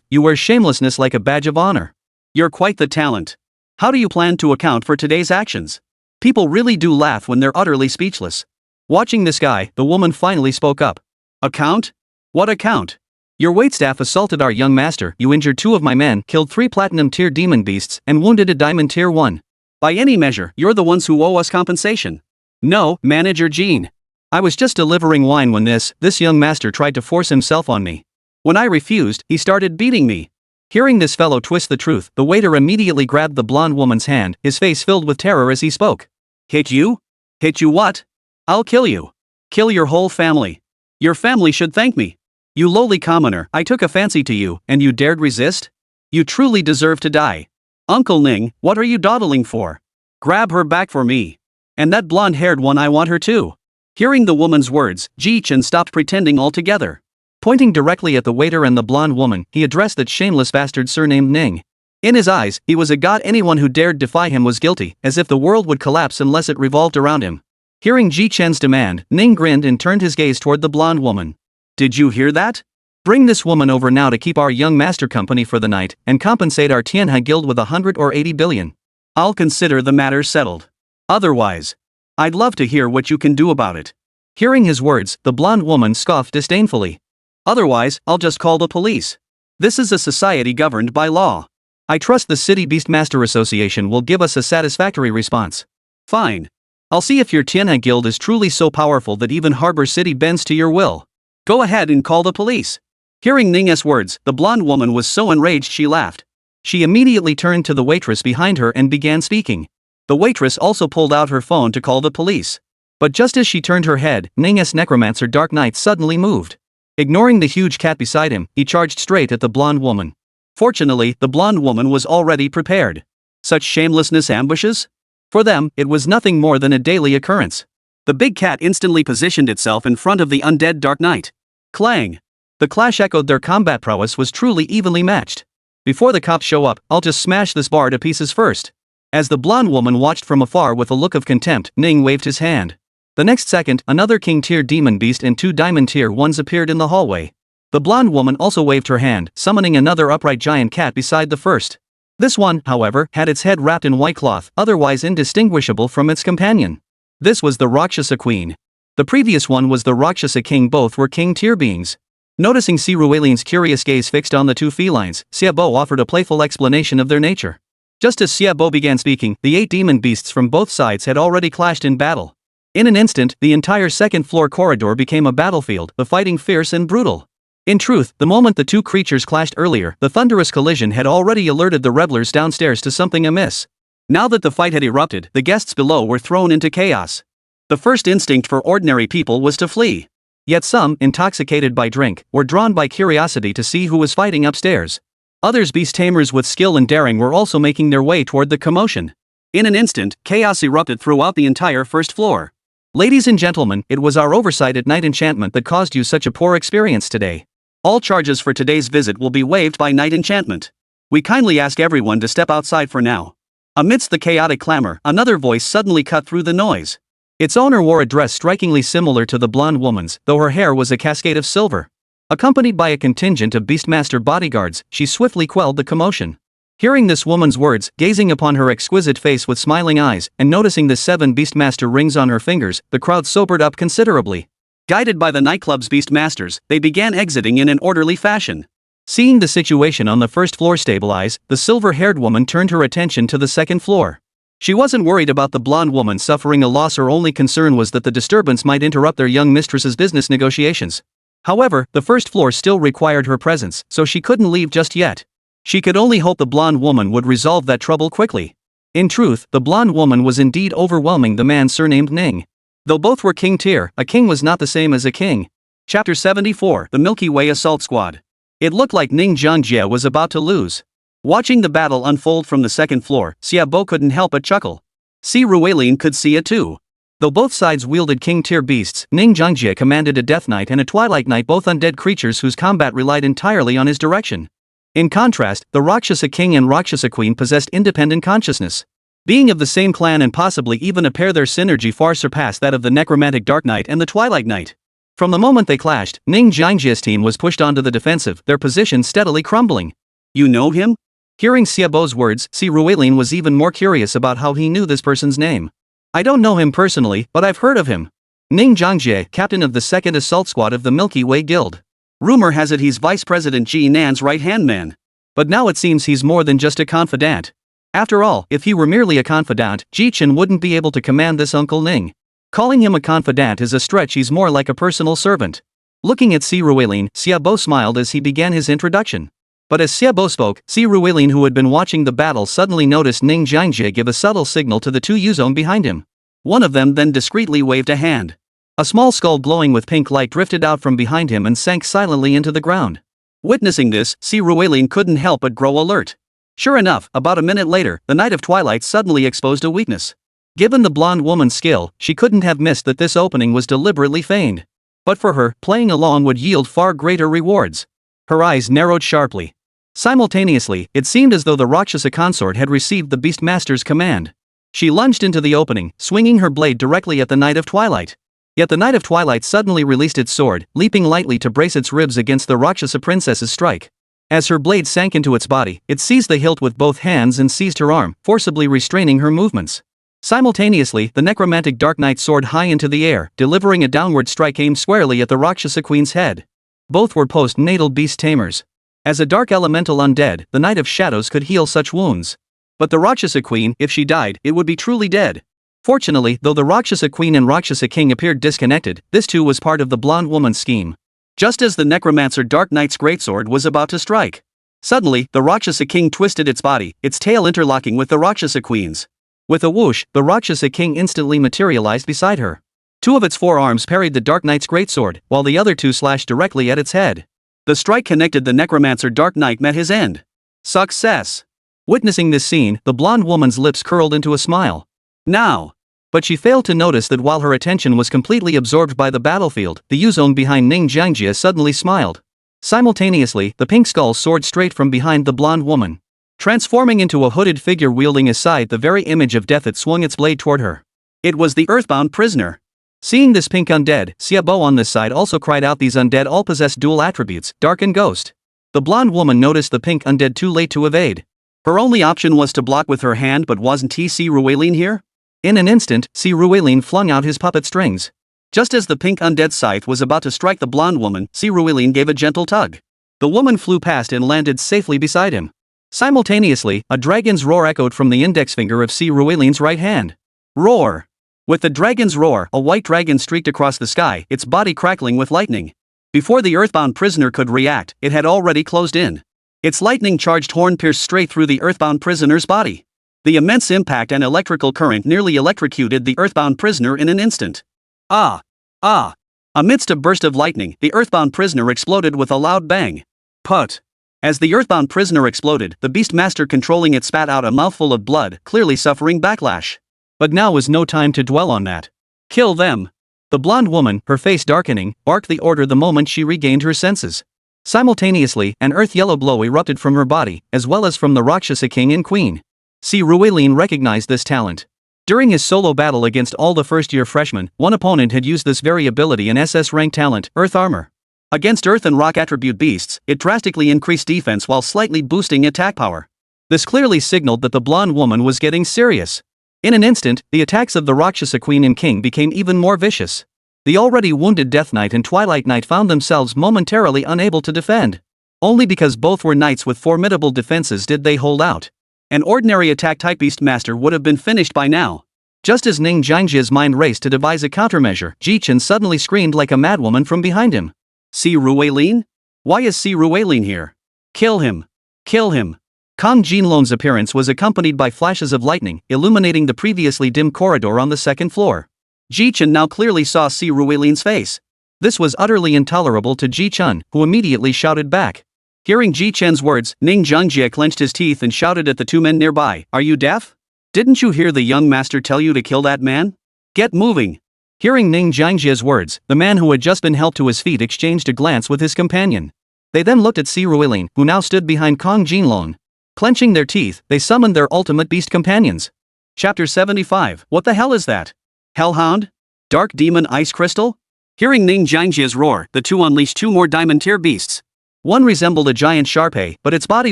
You wear shamelessness like a badge of honor. You're quite the talent. How do you plan to account for today's actions? People really do laugh when they're utterly speechless. Watching this guy, the woman finally spoke up. Account? What account? Your waitstaff assaulted our young master, you injured 2 of my men, killed 3 platinum tier demon beasts, and wounded a diamond tier 1. By any measure, you're the ones who owe us compensation. No, Manager Jean. I was just delivering wine when this young master tried to force himself on me. When I refused, he started beating me. Hearing this fellow twist the truth, the waiter immediately grabbed the blonde woman's hand, his face filled with terror as he spoke. Hit you? Hit you what? I'll kill you. Kill your whole family. Your family should thank me. You lowly commoner, I took a fancy to you, and you dared resist? You truly deserve to die. Uncle Ning, what are you dawdling for? Grab her back for me. And that blonde-haired one, I want her too. Hearing the woman's words, Ji Chen stopped pretending altogether. Pointing directly at the waiter and the blonde woman, he addressed that shameless bastard surnamed Ning. In his eyes, he was a god, anyone who dared defy him was guilty, as if the world would collapse unless it revolved around him. Hearing Ji Chen's demand, Ning grinned and turned his gaze toward the blonde woman. Did you hear that? Bring this woman over now to keep our young master company for the night, and compensate our Tianhe Guild with 100 or 80 billion. I'll consider the matter settled. Otherwise, I'd love to hear what you can do about it. Hearing his words, the blonde woman scoffed disdainfully. Otherwise, I'll just call the police. This is a society governed by law. I trust the City Beastmaster Association will give us a satisfactory response. Fine. I'll see if your Tianhe Guild is truly so powerful that even Harbor City bends to your will. Go ahead and call the police. Hearing Ning's words, the blonde woman was so enraged she laughed. She immediately turned to the waitress behind her and began speaking. The waitress also pulled out her phone to call the police. But just as she turned her head, Ning's necromancer Dark Knight suddenly moved. Ignoring the huge cat beside him, he charged straight at the blonde woman. Fortunately, the blonde woman was already prepared. Such shamelessness ambushes? For them, it was nothing more than a daily occurrence. The big cat instantly positioned itself in front of the undead Dark Knight. Clang! The clash echoed. Their combat prowess was truly evenly matched. Before the cops show up, I'll just smash this bar to pieces first. As the blonde woman watched from afar with a look of contempt, Ning waved his hand. The next second, another King Tier demon beast and 2 Diamond Tier 1s appeared in the hallway. The blonde woman also waved her hand, summoning another upright giant cat beside the first. This one, however, had its head wrapped in white cloth, otherwise indistinguishable from its companion. This was the Rakshasa Queen. The previous one was the Rakshasa King. Both were King Tier beings. Noticing Siruelin's curious gaze fixed on the 2 felines, Xiaobo offered a playful explanation of their nature. Just as Xiaobo began speaking, the 8 demon beasts from both sides had already clashed in battle. In an instant, the entire second-floor corridor became a battlefield, the fighting fierce and brutal. In truth, the moment the 2 creatures clashed earlier, the thunderous collision had already alerted the revelers downstairs to something amiss. Now that the fight had erupted, the guests below were thrown into chaos. The first instinct for ordinary people was to flee. Yet some, intoxicated by drink, were drawn by curiosity to see who was fighting upstairs. Others, beast tamers with skill and daring, were also making their way toward the commotion. In an instant, chaos erupted throughout the entire first floor. Ladies and gentlemen, it was our oversight at Night Enchantment that caused you such a poor experience today. All charges for today's visit will be waived by Night Enchantment. We kindly ask everyone to step outside for now. Amidst the chaotic clamor, another voice suddenly cut through the noise. Its owner wore a dress strikingly similar to the blonde woman's, though her hair was a cascade of silver. Accompanied by a contingent of Beastmaster bodyguards, she swiftly quelled the commotion. Hearing this woman's words, gazing upon her exquisite face with smiling eyes, and noticing the 7 Beastmaster rings on her fingers, the crowd sobered up considerably. Guided by the nightclub's Beastmasters, they began exiting in an orderly fashion. Seeing the situation on the first floor stabilize, the silver-haired woman turned her attention to the second floor. She wasn't worried about the blonde woman suffering a loss. Her only concern was that the disturbance might interrupt their young mistress's business negotiations. However, the first floor still required her presence, so she couldn't leave just yet. She could only hope the blonde woman would resolve that trouble quickly. In truth, the blonde woman was indeed overwhelming the man surnamed Ning. Though both were king tier, a king was not the same as a king. Chapter 74, The Milky Way Assault Squad. It looked like Ning Zhangjie was about to lose. Watching the battle unfold from the second floor, Xiaobo couldn't help but chuckle. Si Ruilin could see it too. Though both sides wielded king-tier beasts, Ning Zhangjie commanded a Death Knight and a Twilight Knight, both undead creatures whose combat relied entirely on his direction. In contrast, the Rakshasa King and Rakshasa Queen possessed independent consciousness. Being of the same clan and possibly even a pair, their synergy far surpassed that of the Necromantic Dark Knight and the Twilight Knight. From the moment they clashed, Ning Zhangjie's team was pushed onto the defensive, their position steadily crumbling. "You know him?" Hearing Xiaobo's words, Si Ruilin was even more curious about how he knew this person's name. "I don't know him personally, but I've heard of him. Ning Zhangjie, captain of the 2nd Assault Squad of the Milky Way Guild. Rumor has it he's Vice President Ji Nan's right-hand man. But now it seems he's more than just a confidant. After all, if he were merely a confidant, Ji Chen wouldn't be able to command this Uncle Ning. Calling him a confidant is a stretch. He's more like a personal servant." Looking at Si Ruilin, Xiaobo smiled as he began his introduction. But as Xiaobo spoke, Si Ruilin, who had been watching the battle, suddenly noticed Ning Zhangjie give a subtle signal to the two Yuzong behind him. One of them then discreetly waved a hand. A small skull glowing with pink light drifted out from behind him and sank silently into the ground. Witnessing this, Si Ruilin couldn't help but grow alert. Sure enough, about a minute later, the Knight of Twilight suddenly exposed a weakness. Given the blonde woman's skill, she couldn't have missed that this opening was deliberately feigned. But for her, playing along would yield far greater rewards. Her eyes narrowed sharply. Simultaneously, it seemed as though the Rakshasa consort had received the Beastmaster's command. She lunged into the opening, swinging her blade directly at the Knight of Twilight. Yet the Knight of Twilight suddenly released its sword, leaping lightly to brace its ribs against the Rakshasa princess's strike. As her blade sank into its body, it seized the hilt with both hands and seized her arm, forcibly restraining her movements. Simultaneously, the Necromantic Dark Knight soared high into the air, delivering a downward strike aimed squarely at the Rakshasa Queen's head. Both were post-natal beast tamers. As a dark elemental undead, the Knight of Shadows could heal such wounds. But the Rakshasa Queen, if she died, it would be truly dead. Fortunately, though the Rakshasa Queen and Rakshasa King appeared disconnected, this too was part of the blonde woman's scheme. Just as the Necromancer Dark Knight's greatsword was about to strike, suddenly, the Rakshasa King twisted its body, its tail interlocking with the Rakshasa Queen's. With a whoosh, the Rakshasa King instantly materialized beside her. Two of its forearms parried the Dark Knight's greatsword, while the other two slashed directly at its head. The strike connected. The Necromancer Dark Knight met his end. Success! Witnessing this scene, the blonde woman's lips curled into a smile. Now! But she failed to notice that while her attention was completely absorbed by the battlefield, the Yuzong behind Ning Zhangjie suddenly smiled. Simultaneously, the pink skull soared straight from behind the blonde woman. Transforming into a hooded figure wielding a scythe, the very image of death, it swung its blade toward her. It was the earthbound prisoner. Seeing this pink undead, Xiaobo on this side also cried out. These undead all possessed dual attributes, dark and ghost. The blonde woman noticed the pink undead too late to evade. Her only option was to block with her hand, but wasn't Si Ruilin here? In an instant, Si Ruilin flung out his puppet strings. Just as the pink undead scythe was about to strike the blonde woman, Si Ruilin gave a gentle tug. The woman flew past and landed safely beside him. Simultaneously, a dragon's roar echoed from the index finger of Si Ruilin's right hand. Roar! With the dragon's roar, a white dragon streaked across the sky, its body crackling with lightning. Before the earthbound prisoner could react, it had already closed in. Its lightning-charged horn pierced straight through the earthbound prisoner's body. The immense impact and electrical current nearly electrocuted the earthbound prisoner in an instant. Ah! Ah! Amidst a burst of lightning, the earthbound prisoner exploded with a loud bang. Put! As the earthbound prisoner exploded, the Beastmaster controlling it spat out a mouthful of blood, clearly suffering backlash. But now was no time to dwell on that. Kill them! The blonde woman, her face darkening, barked the order the moment she regained her senses. Simultaneously, an earth-yellow glow erupted from her body, as well as from the Rakshasa King and Queen. Si Ruilin recognized this talent. During his solo battle against all the first-year freshmen, one opponent had used this very ability, an SS-rank talent, Earth Armor. Against Earth and Rock attribute beasts, it drastically increased defense while slightly boosting attack power. This clearly signaled that the blonde woman was getting serious. In an instant, the attacks of the Rakshasa Queen and King became even more vicious. The already wounded Death Knight and Twilight Knight found themselves momentarily unable to defend. Only because both were knights with formidable defenses did they hold out. An ordinary attack type Beastmaster would have been finished by now. Just as Ning Jiangjia's mind raced to devise a countermeasure, Ji Chen suddenly screamed like a madwoman from behind him. Si Rueilin? Why is Si Rueilin here? Kill him! Kill him! Kang Jinlong's appearance was accompanied by flashes of lightning, illuminating the previously dim corridor on the second floor. Ji Chen now clearly saw Si Rueilin's face. This was utterly intolerable to Ji Chen, who immediately shouted back. Hearing Ji Chen's words, Ning Jiangjie clenched his teeth and shouted at the two men nearby, "Are you deaf? Didn't you hear the young master tell you to kill that man? Get moving!" Hearing Ning Jiangjie's words, the man who had just been helped to his feet exchanged a glance with his companion. They then looked at Si Rueilin, who now stood behind Kang Jinlong. Clenching their teeth, they summoned their ultimate beast companions. Chapter 75. What the hell is that? Hellhound? Dark Demon Ice Crystal? Hearing Ning Jiangjie's roar, the two unleashed two more diamond tier beasts. One resembled a giant Sharpei, but its body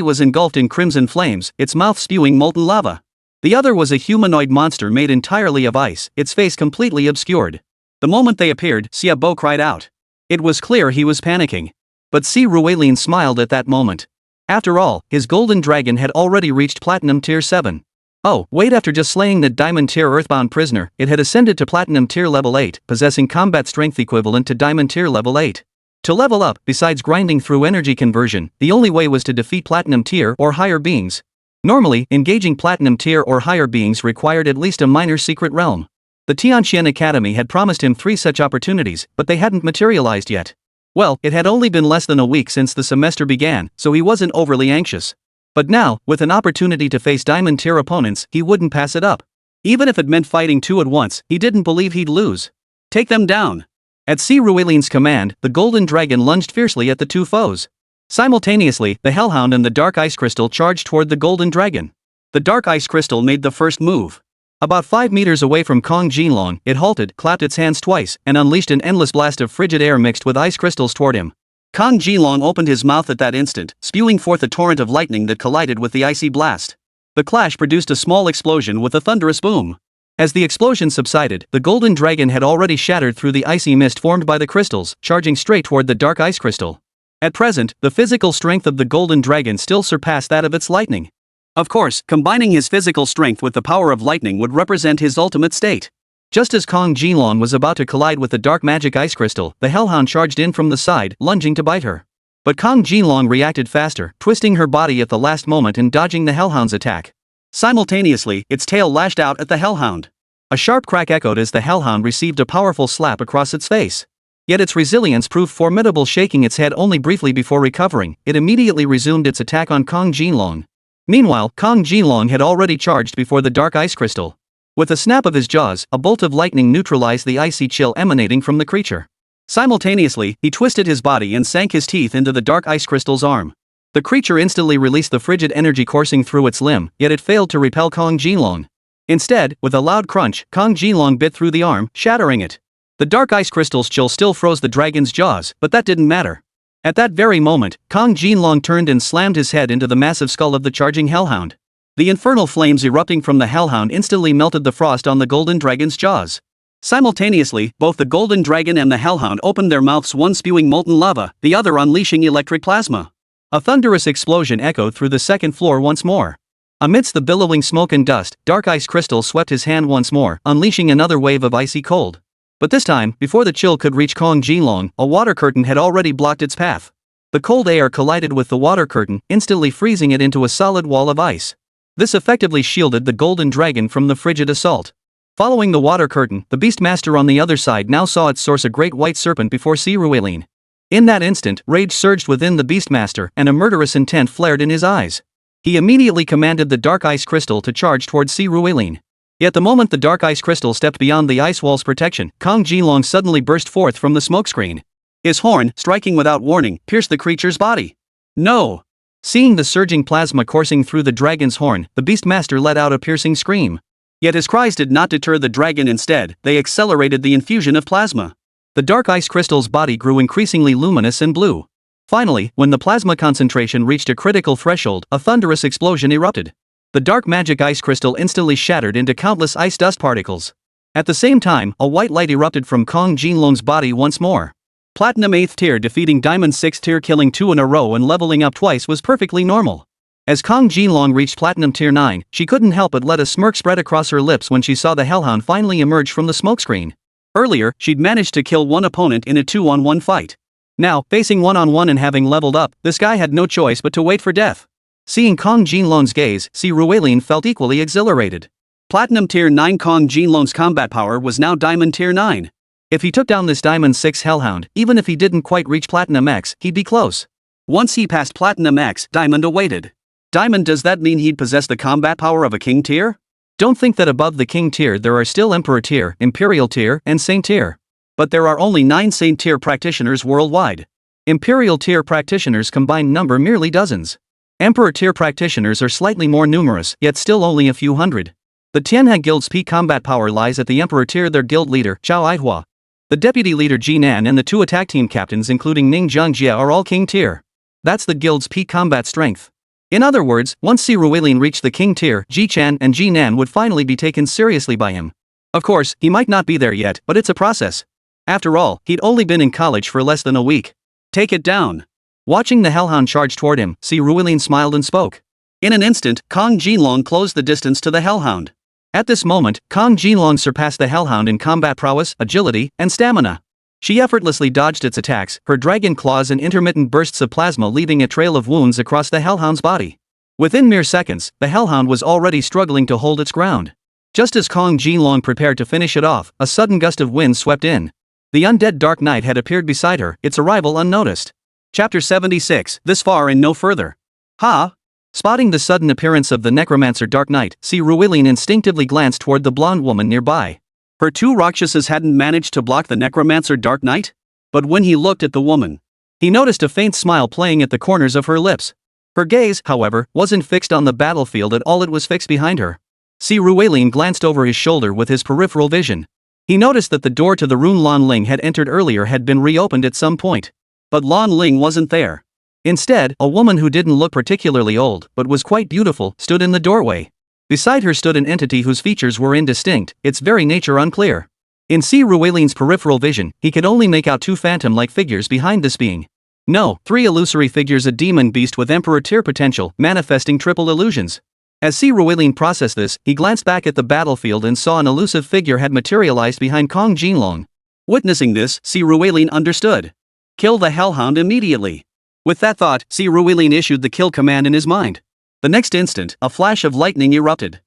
was engulfed in crimson flames, its mouth spewing molten lava. The other was a humanoid monster made entirely of ice, its face completely obscured. The moment they appeared, Xia Bo cried out. It was clear he was panicking. But Si Rueilin smiled at that moment. After all, his golden dragon had already reached Platinum Tier 7. Oh, wait, after just slaying the Diamond Tier Earthbound prisoner, it had ascended to Platinum Tier Level 8, possessing combat strength equivalent to Diamond Tier Level 8. To level up, besides grinding through energy conversion, the only way was to defeat Platinum Tier or higher beings. Normally, engaging Platinum Tier or higher beings required at least a minor secret realm. The Tianqian Academy had promised him 3 such opportunities, but they hadn't materialized yet. Well, it had only been less than a week since the semester began, so he wasn't overly anxious. But now, with an opportunity to face Diamond Tier opponents, he wouldn't pass it up. Even if it meant fighting 2 at once, he didn't believe he'd lose. Take them down! At Si Rueilin's command, the golden dragon lunged fiercely at the 2 foes. Simultaneously, the Hellhound and the Dark Ice Crystal charged toward the golden dragon. The Dark Ice Crystal made the first move. About 5 meters away from Kang Jinlong, it halted, clapped its hands twice, and unleashed an endless blast of frigid air mixed with ice crystals toward him. Kang Jinlong opened his mouth at that instant, spewing forth a torrent of lightning that collided with the icy blast. The clash produced a small explosion with a thunderous boom. As the explosion subsided, the golden dragon had already shattered through the icy mist formed by the crystals, charging straight toward the Dark Ice Crystal. At present, the physical strength of the golden dragon still surpassed that of its lightning. Of course, combining his physical strength with the power of lightning would represent his ultimate state. Just as Kang Jinlong was about to collide with the dark magic ice crystal, the Hellhound charged in from the side, lunging to bite her. But Kang Jinlong reacted faster, twisting her body at the last moment and dodging the Hellhound's attack. Simultaneously, its tail lashed out at the Hellhound. A sharp crack echoed as the Hellhound received a powerful slap across its face. Yet its resilience proved formidable, shaking its head only briefly before recovering. It immediately resumed its attack on Kang Jinlong. Meanwhile, Kang Jinlong had already charged before the dark ice crystal. With a snap of his jaws, a bolt of lightning neutralized the icy chill emanating from the creature. Simultaneously, he twisted his body and sank his teeth into the dark ice crystal's arm. The creature instantly released the frigid energy coursing through its limb, yet it failed to repel Kang Jinlong. Instead, with a loud crunch, Kang Jinlong bit through the arm, shattering it. The dark ice crystal's chill still froze the dragon's jaws, but that didn't matter. At that very moment, Kang Jinlong turned and slammed his head into the massive skull of the charging Hellhound. The infernal flames erupting from the Hellhound instantly melted the frost on the golden dragon's jaws. Simultaneously, both the golden dragon and the Hellhound opened their mouths, one spewing molten lava, the other unleashing electric plasma. A thunderous explosion echoed through the second floor once more. Amidst the billowing smoke and dust, Dark Ice Crystal swept his hand once more, unleashing another wave of icy cold. But this time, before the chill could reach Kang Jinlong, a water curtain had already blocked its path. The cold air collided with the water curtain, instantly freezing it into a solid wall of ice. This effectively shielded the golden dragon from the frigid assault. Following the water curtain, the Beastmaster on the other side now saw its source, a great white serpent before Si Rueilin. In that instant, rage surged within the Beastmaster, and a murderous intent flared in his eyes. He immediately commanded the Dark Ice Crystal to charge toward Si Rueilin. Yet the moment the Dark Ice Crystal stepped beyond the ice wall's protection, Kang Jinlong suddenly burst forth from the smokescreen. His horn, striking without warning, pierced the creature's body. No! Seeing the surging plasma coursing through the dragon's horn, the Beastmaster let out a piercing scream. Yet his cries did not deter the dragon. Instead, they accelerated the infusion of plasma. The Dark Ice Crystal's body grew increasingly luminous and blue. Finally, when the plasma concentration reached a critical threshold, a thunderous explosion erupted. The dark magic ice crystal instantly shattered into countless ice dust particles. At the same time, a white light erupted from Kang Jinlong's body once more. Platinum 8th tier defeating Diamond 6th tier, killing 2 in a row and leveling up twice was perfectly normal. As Jin Long reached Platinum Tier 9, she couldn't help but let a smirk spread across her lips when she saw the Hellhound finally emerge from the smokescreen. Earlier, she'd managed to kill one opponent in a 2-on-1 fight. Now, facing one-on-one and having leveled up, this guy had no choice but to wait for death. Seeing Jin Long's gaze, Si Ruelin felt equally exhilarated. Platinum Tier 9 Jin Long's combat power was now Diamond Tier 9. If he took down this Diamond 6 Hellhound, even if he didn't quite reach Platinum X, he'd be close. Once he passed Platinum X, Diamond awaited. Diamond, does that mean he'd possess the combat power of a King Tier? Don't think that above the King Tier there are still Emperor Tier, Imperial Tier, and Saint Tier. But there are only 9 Saint Tier practitioners worldwide. Imperial Tier practitioners' combined number merely dozens. Emperor Tier practitioners are slightly more numerous, yet still only a few hundred. The Tianhe Guild's peak combat power lies at the Emperor Tier. Their guild leader, Zhao Aihua, the deputy leader Ji Nan, and the 2 attack team captains including Ning Zhangjie are all King Tier. That's the guild's peak combat strength. In other words, once Si Ruelin reached the King Tier, Ji Chan and Ji Nan would finally be taken seriously by him. Of course, he might not be there yet, but it's a process. After all, he'd only been in college for less than a week. Take it down. Watching the Hellhound charge toward him, Si Ruelin smiled and spoke. In an instant, Jin Long closed the distance to the Hellhound. At this moment, Jin Long surpassed the Hellhound in combat prowess, agility, and stamina. She effortlessly dodged its attacks, her dragon claws and intermittent bursts of plasma leaving a trail of wounds across the Hellhound's body. Within mere seconds, the Hellhound was already struggling to hold its ground. Just as Jin Long prepared to finish it off, a sudden gust of wind swept in. The undead Dark Knight had appeared beside her, its arrival unnoticed. Chapter 76, This Far and No Further. Ha! Spotting the sudden appearance of the necromancer Dark Knight, Si Ruelin instinctively glanced toward the blonde woman nearby. Her 2 Rakshasas hadn't managed to block the necromancer Dark Knight? But when he looked at the woman, he noticed a faint smile playing at the corners of her lips. Her gaze, however, wasn't fixed on the battlefield at all, it was fixed behind her. Si Ruelin glanced over his shoulder with his peripheral vision. He noticed that the door to the room Lan Ling had entered earlier had been reopened at some point. But Lan Ling wasn't there. Instead, a woman who didn't look particularly old, but was quite beautiful, stood in the doorway. Beside her stood an entity whose features were indistinct, its very nature unclear. In Si Ruelin's peripheral vision, he could only make out 2 phantom-like figures behind this being. No, 3 illusory figures, a demon beast with Emperor Tier potential, manifesting triple illusions. As Si Ruelin processed this, he glanced back at the battlefield and saw an elusive figure had materialized behind Jin Long. Witnessing this, Si Ruelin understood. Kill the Hellhound immediately. With that thought, Si Ruelin issued the kill command in his mind. The next instant, a flash of lightning erupted.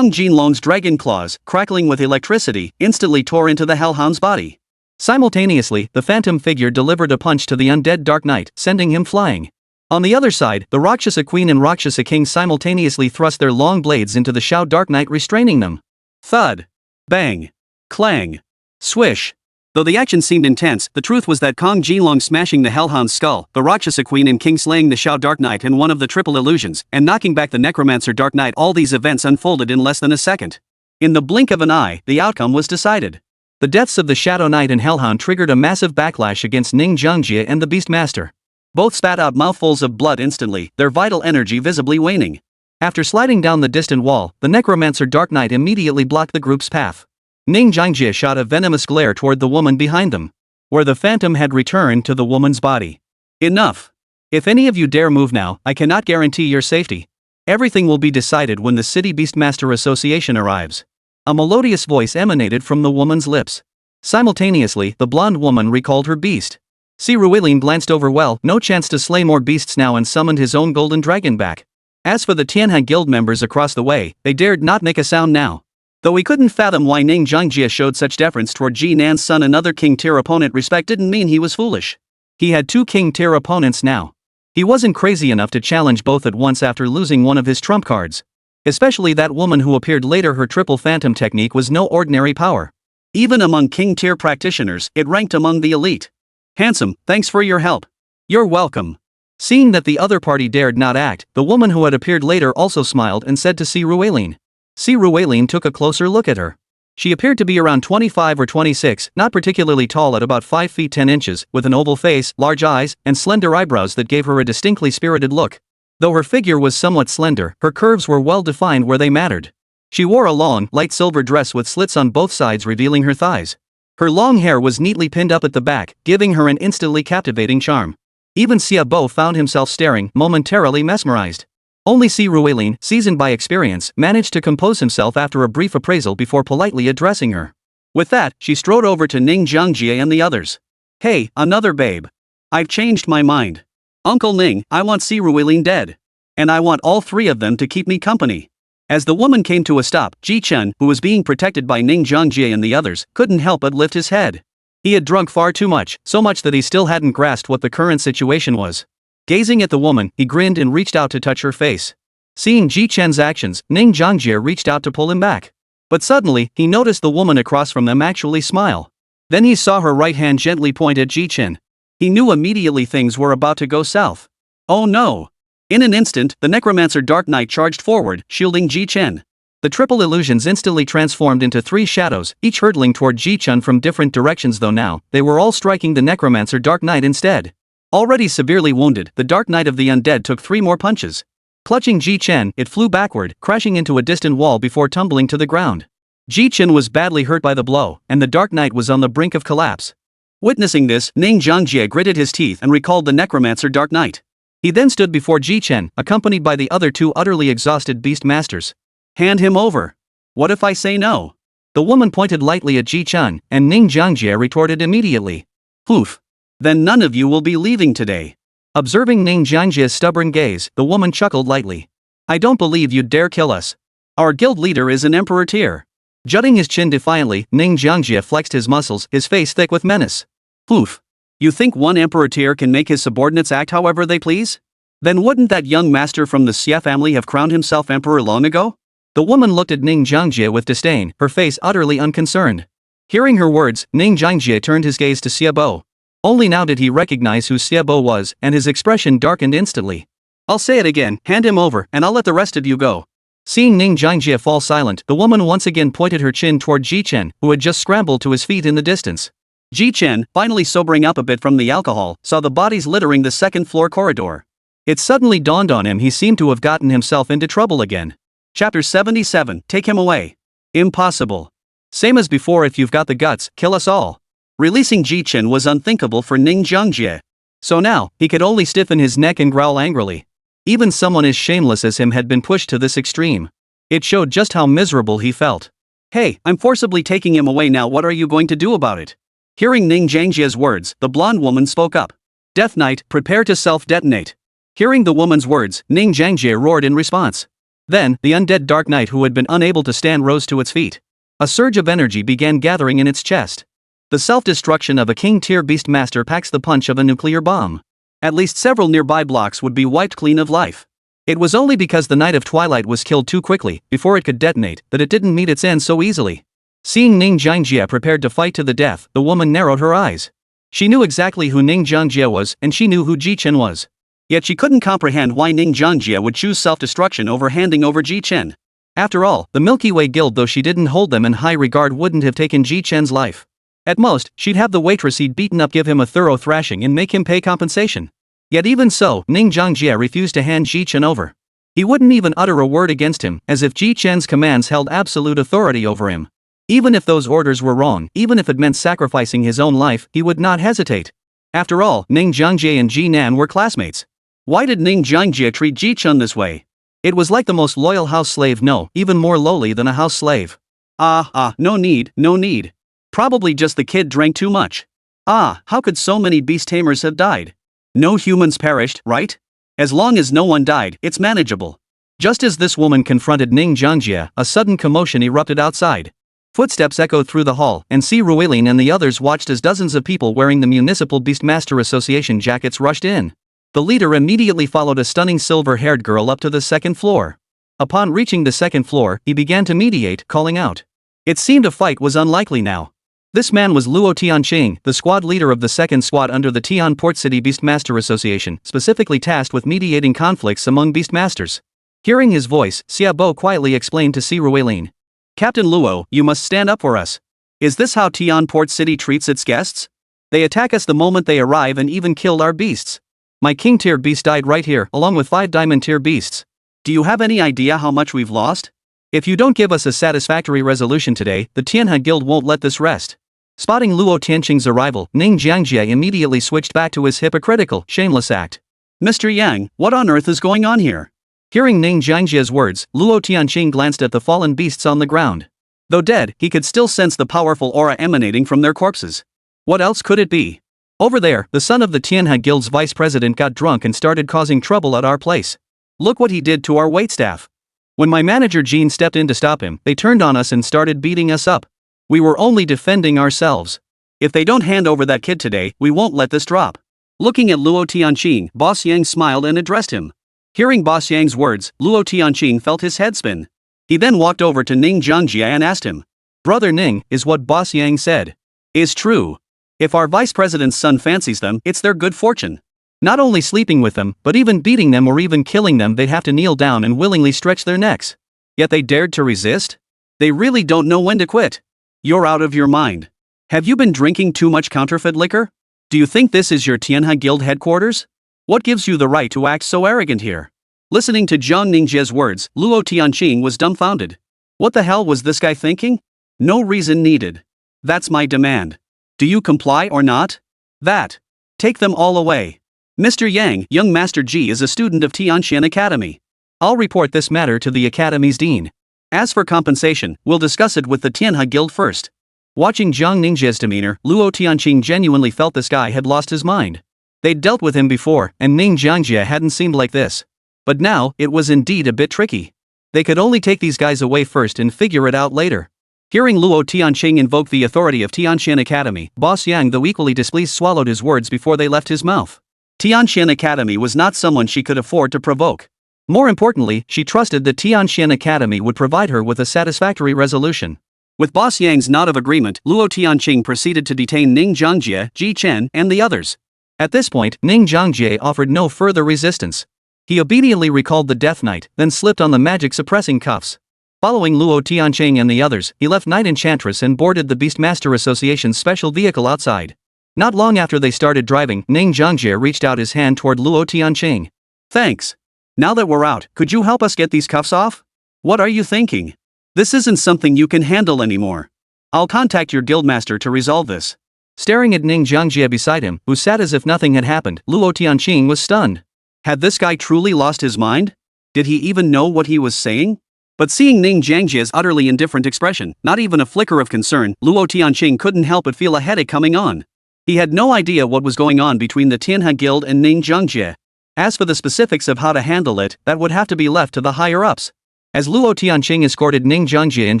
Jin Long's dragon claws, crackling with electricity, instantly tore into the Hellhound's body. Simultaneously, the phantom figure delivered a punch to the undead Dark Knight, sending him flying. On the other side, the Rakshasa Queen and Rakshasa King simultaneously thrust their long blades into the Shao Dark Knight, restraining them. Thud. Bang. Clang. Swish. Though the action seemed intense, the truth was that Jin Long smashing the Hellhound's skull, the Rakshasa Queen and King slaying the Shao Dark Knight and one of the triple illusions, and knocking back the Necromancer Dark Knight, all these events unfolded in less than a second. In the blink of an eye, the outcome was decided. The deaths of the Shadow Knight and Hellhound triggered a massive backlash against Ning Zhangjie and the Beastmaster. Both spat out mouthfuls of blood instantly, their vital energy visibly waning. After sliding down the distant wall, the Necromancer Dark Knight immediately blocked the group's path. Ning Zhangjie shot a venomous glare toward the woman behind them, where the phantom had returned to the woman's body. Enough. If any of you dare move now, I cannot guarantee your safety. Everything will be decided when the City Beastmaster Association arrives. A melodious voice emanated from the woman's lips. Simultaneously, the blonde woman recalled her beast. Si Ruelin glanced over. Well, no chance to slay more beasts now, and summoned his own golden dragon back. As for the Tianhe Guild members across the way, they dared not make a sound now. Though he couldn't fathom why Ning Zhangjie showed such deference toward Ji Nan's son, another King Tier opponent, respect didn't mean he was foolish. He had 2 King Tier opponents now. He wasn't crazy enough to challenge both at once after losing one of his trump cards. Especially that woman who appeared later. Her triple phantom technique was no ordinary power. Even among King Tier practitioners, it ranked among the elite. Handsome, thanks for your help. You're welcome. Seeing that the other party dared not act, the woman who had appeared later also smiled and said to Si Ruelin. Si Ruelin took a closer look at her. She appeared to be around 25 or 26, not particularly tall, at about 5 feet 10 inches, with an oval face, large eyes, and slender eyebrows that gave her a distinctly spirited look. Though her figure was somewhat slender, her curves were well defined where they mattered. She wore a long, light silver dress with slits on both sides revealing her thighs. Her long hair was neatly pinned up at the back, giving her an instantly captivating charm. Even Xia Bo found himself staring, momentarily mesmerized. Only Si Ruilin, seasoned by experience, managed to compose himself after a brief appraisal before politely addressing her. With that, she strode over to Ning Jiangjie and the others. Hey, another babe. I've changed my mind. Uncle Ning, I want Si Ruilin dead. And I want all three of them to keep me company. As the woman came to a stop, Ji Chen, who was being protected by Ning Jiangjie and the others, couldn't help but lift his head. He had drunk far too much, so much that he still hadn't grasped what the current situation was. Gazing at the woman, he grinned and reached out to touch her face. Seeing Ji Chen's actions, Ning Jiangjie reached out to pull him back. But suddenly, he noticed the woman across from them actually smile. Then he saw her right hand gently point at Ji Chen. He knew immediately things were about to go south. Oh no! In an instant, the necromancer Dark Knight charged forward, shielding Ji Chen. The triple illusions instantly transformed into three shadows, each hurtling toward Ji Chen from different directions, though now, they were all striking the necromancer Dark Knight instead. Already severely wounded, the Dark Knight of the Undead took 3 more punches. Clutching Ji Chen, it flew backward, crashing into a distant wall before tumbling to the ground. Ji Chen was badly hurt by the blow, and the Dark Knight was on the brink of collapse. Witnessing this, Ning Jiangjie gritted his teeth and recalled the necromancer Dark Knight. He then stood before Ji Chen, accompanied by the other 2 utterly exhausted beast masters. Hand him over. What if I say no? The woman pointed lightly at Ji Chen, and Ning Jiangjie retorted immediately. Oof. Then none of you will be leaving today. Observing Ning Jiangjie's stubborn gaze, the woman chuckled lightly. I don't believe you'd dare kill us. Our guild leader is an emperor tier. Jutting his chin defiantly, Ning Jiangjie flexed his muscles, his face thick with menace. Oof. You think one emperor tier can make his subordinates act however they please? Then wouldn't that young master from the Xie family have crowned himself emperor long ago? The woman looked at Ning Jiangjie with disdain, her face utterly unconcerned. Hearing her words, Ning Jiangjie turned his gaze to Xiebo. Only now did he recognize who Xiebo was, and his expression darkened instantly. I'll say it again, hand him over, and I'll let the rest of you go. Seeing Ning Jiangjie fall silent, the woman once again pointed her chin toward Ji Chen, who had just scrambled to his feet in the distance. Ji Chen, finally sobering up a bit from the alcohol, saw the bodies littering the second-floor corridor. It suddenly dawned on him he seemed to have gotten himself into trouble again. Chapter 77, Take him away. Impossible. Same as before, if you've got the guts, kill us all. Releasing Ji Chen was unthinkable for Ning Jiangjie. So now, he could only stiffen his neck and growl angrily. Even someone as shameless as him had been pushed to this extreme. It showed just how miserable he felt. Hey, I'm forcibly taking him away now, what are you going to do about it? Hearing Ning Jiangjie's words, the blonde woman spoke up. Death Knight, prepare to self-detonate. Hearing the woman's words, Ning Jiangjie roared in response. Then, the undead Dark Knight who had been unable to stand rose to its feet. A surge of energy began gathering in its chest. The self-destruction of a king-tier beastmaster packs the punch of a nuclear bomb. At least several nearby blocks would be wiped clean of life. It was only because the Knight of Twilight was killed too quickly, before it could detonate, that it didn't meet its end so easily. Seeing Ning Jiangjie prepared to fight to the death, the woman narrowed her eyes. She knew exactly who Ning Jiangjie was, and she knew who Ji Chen was. Yet she couldn't comprehend why Ning Jiangjie would choose self-destruction over handing over Ji Chen. After all, the Milky Way Guild, though she didn't hold them in high regard, wouldn't have taken Ji Chen's life. At most, she'd have the waitress he'd beaten up give him a thorough thrashing and make him pay compensation. Yet even so, Ning Jiangjie refused to hand Ji Chen over. He wouldn't even utter a word against him, as if Ji Chen's commands held absolute authority over him. Even if those orders were wrong, even if it meant sacrificing his own life, he would not hesitate. After all, Ning Jiangjie and Ji Nan were classmates. Why did Ning Jiangjie treat Ji Chen this way? It was like the most loyal house slave, no, even more lowly than a house slave. No need, no need. Probably just the kid drank too much. How could so many beast tamers have died? No humans perished, right? As long as no one died, it's manageable. Just as this woman confronted Ning Jiangjie, a sudden commotion erupted outside. Footsteps echoed through the hall, and Si Ruilin and the others watched as dozens of people wearing the Municipal Beastmaster Association jackets rushed in. The leader immediately followed a stunning silver-haired girl up to the second floor. Upon reaching the second floor, he began to mediate, calling out. It seemed a fight was unlikely now. This man was Luo Tianqing, the squad leader of the second squad under the Tian Port City Beastmaster Association, specifically tasked with mediating conflicts among beastmasters. Hearing his voice, Xiaobo quietly explained to Si Ruilin. Captain Luo, you must stand up for us. Is this how Tian Port City treats its guests? They attack us the moment they arrive and even killed our beasts. My king-tier beast died right here, along with 5 diamond-tier beasts. Do you have any idea how much we've lost? If you don't give us a satisfactory resolution today, the Tianhe Guild won't let this rest. Spotting Luo Tianqing's arrival, Ning Jiangjie immediately switched back to his hypocritical, shameless act. Mr. Yang, what on earth is going on here? Hearing Ning Jiangjia's words, Luo Tianqing glanced at the fallen beasts on the ground. Though dead, he could still sense the powerful aura emanating from their corpses. What else could it be? Over there, the son of the Tianhe Guild's vice president got drunk and started causing trouble at our place. Look what he did to our waitstaff. When my manager Jean stepped in to stop him, they turned on us and started beating us up. We were only defending ourselves. If they don't hand over that kid today, we won't let this drop. Looking at Luo Tianqing, Boss Yang smiled and addressed him. Hearing Boss Yang's words, Luo Tianqing felt his head spin. He then walked over to Ning Jiangjia and asked him. Brother Ning, is what Boss Yang said is true? If our vice president's son fancies them, it's their good fortune. Not only sleeping with them, but even beating them or even killing them, they'd have to kneel down and willingly stretch their necks. Yet they dared to resist? They really don't know when to quit. You're out of your mind. Have you been drinking too much counterfeit liquor? Do you think this is your Tianhe Guild headquarters? What gives you the right to act so arrogant here? Listening to Zhang Ningjia's words, Luo Tianqing was dumbfounded. What the hell was this guy thinking? No reason needed. That's my demand. Do you comply or not? That. Take them all away. Mr. Yang, young Master Ji is a student of Tianxian Academy. I'll report this matter to the Academy's dean. As for compensation, we'll discuss it with the Tianhe Guild first. Watching Zhang Ningjia's demeanor, Luo Tianqing genuinely felt this guy had lost his mind. They'd dealt with him before, and Ning Jiangjia hadn't seemed like this. But now, it was indeed a bit tricky. They could only take these guys away first and figure it out later. Hearing Luo Tianqing invoke the authority of Tianxian Academy, Boss Yang, though equally displeased, swallowed his words before they left his mouth. Tianxian Academy was not someone she could afford to provoke. More importantly, she trusted that Tianxian Academy would provide her with a satisfactory resolution. With Boss Yang's nod of agreement, Luo Tianqing proceeded to detain Ning Jiangjia, Ji Chen, and the others. At this point, Ning Jiangjia offered no further resistance. He obediently recalled the Death Knight, then slipped on the magic-suppressing cuffs. Following Luo Tianqing and the others, he left Knight Enchantress and boarded the Beastmaster Association's special vehicle outside. Not long after they started driving, Ning Jiangjia reached out his hand toward Luo Tianqing. Thanks. Now that we're out, could you help us get these cuffs off? What are you thinking? This isn't something you can handle anymore. I'll contact your guildmaster to resolve this. Staring at Ning Jiangjia beside him, who sat as if nothing had happened, Luo Tianqing was stunned. Had this guy truly lost his mind? Did he even know what he was saying? But seeing Ning Jiangjia's utterly indifferent expression, not even a flicker of concern, Luo Tianqing couldn't help but feel a headache coming on. He had no idea what was going on between the Tianhe Guild and Ning Jiangjia. As for the specifics of how to handle it, that would have to be left to the higher-ups. As Luo Tianqing escorted Ning Jiangjia and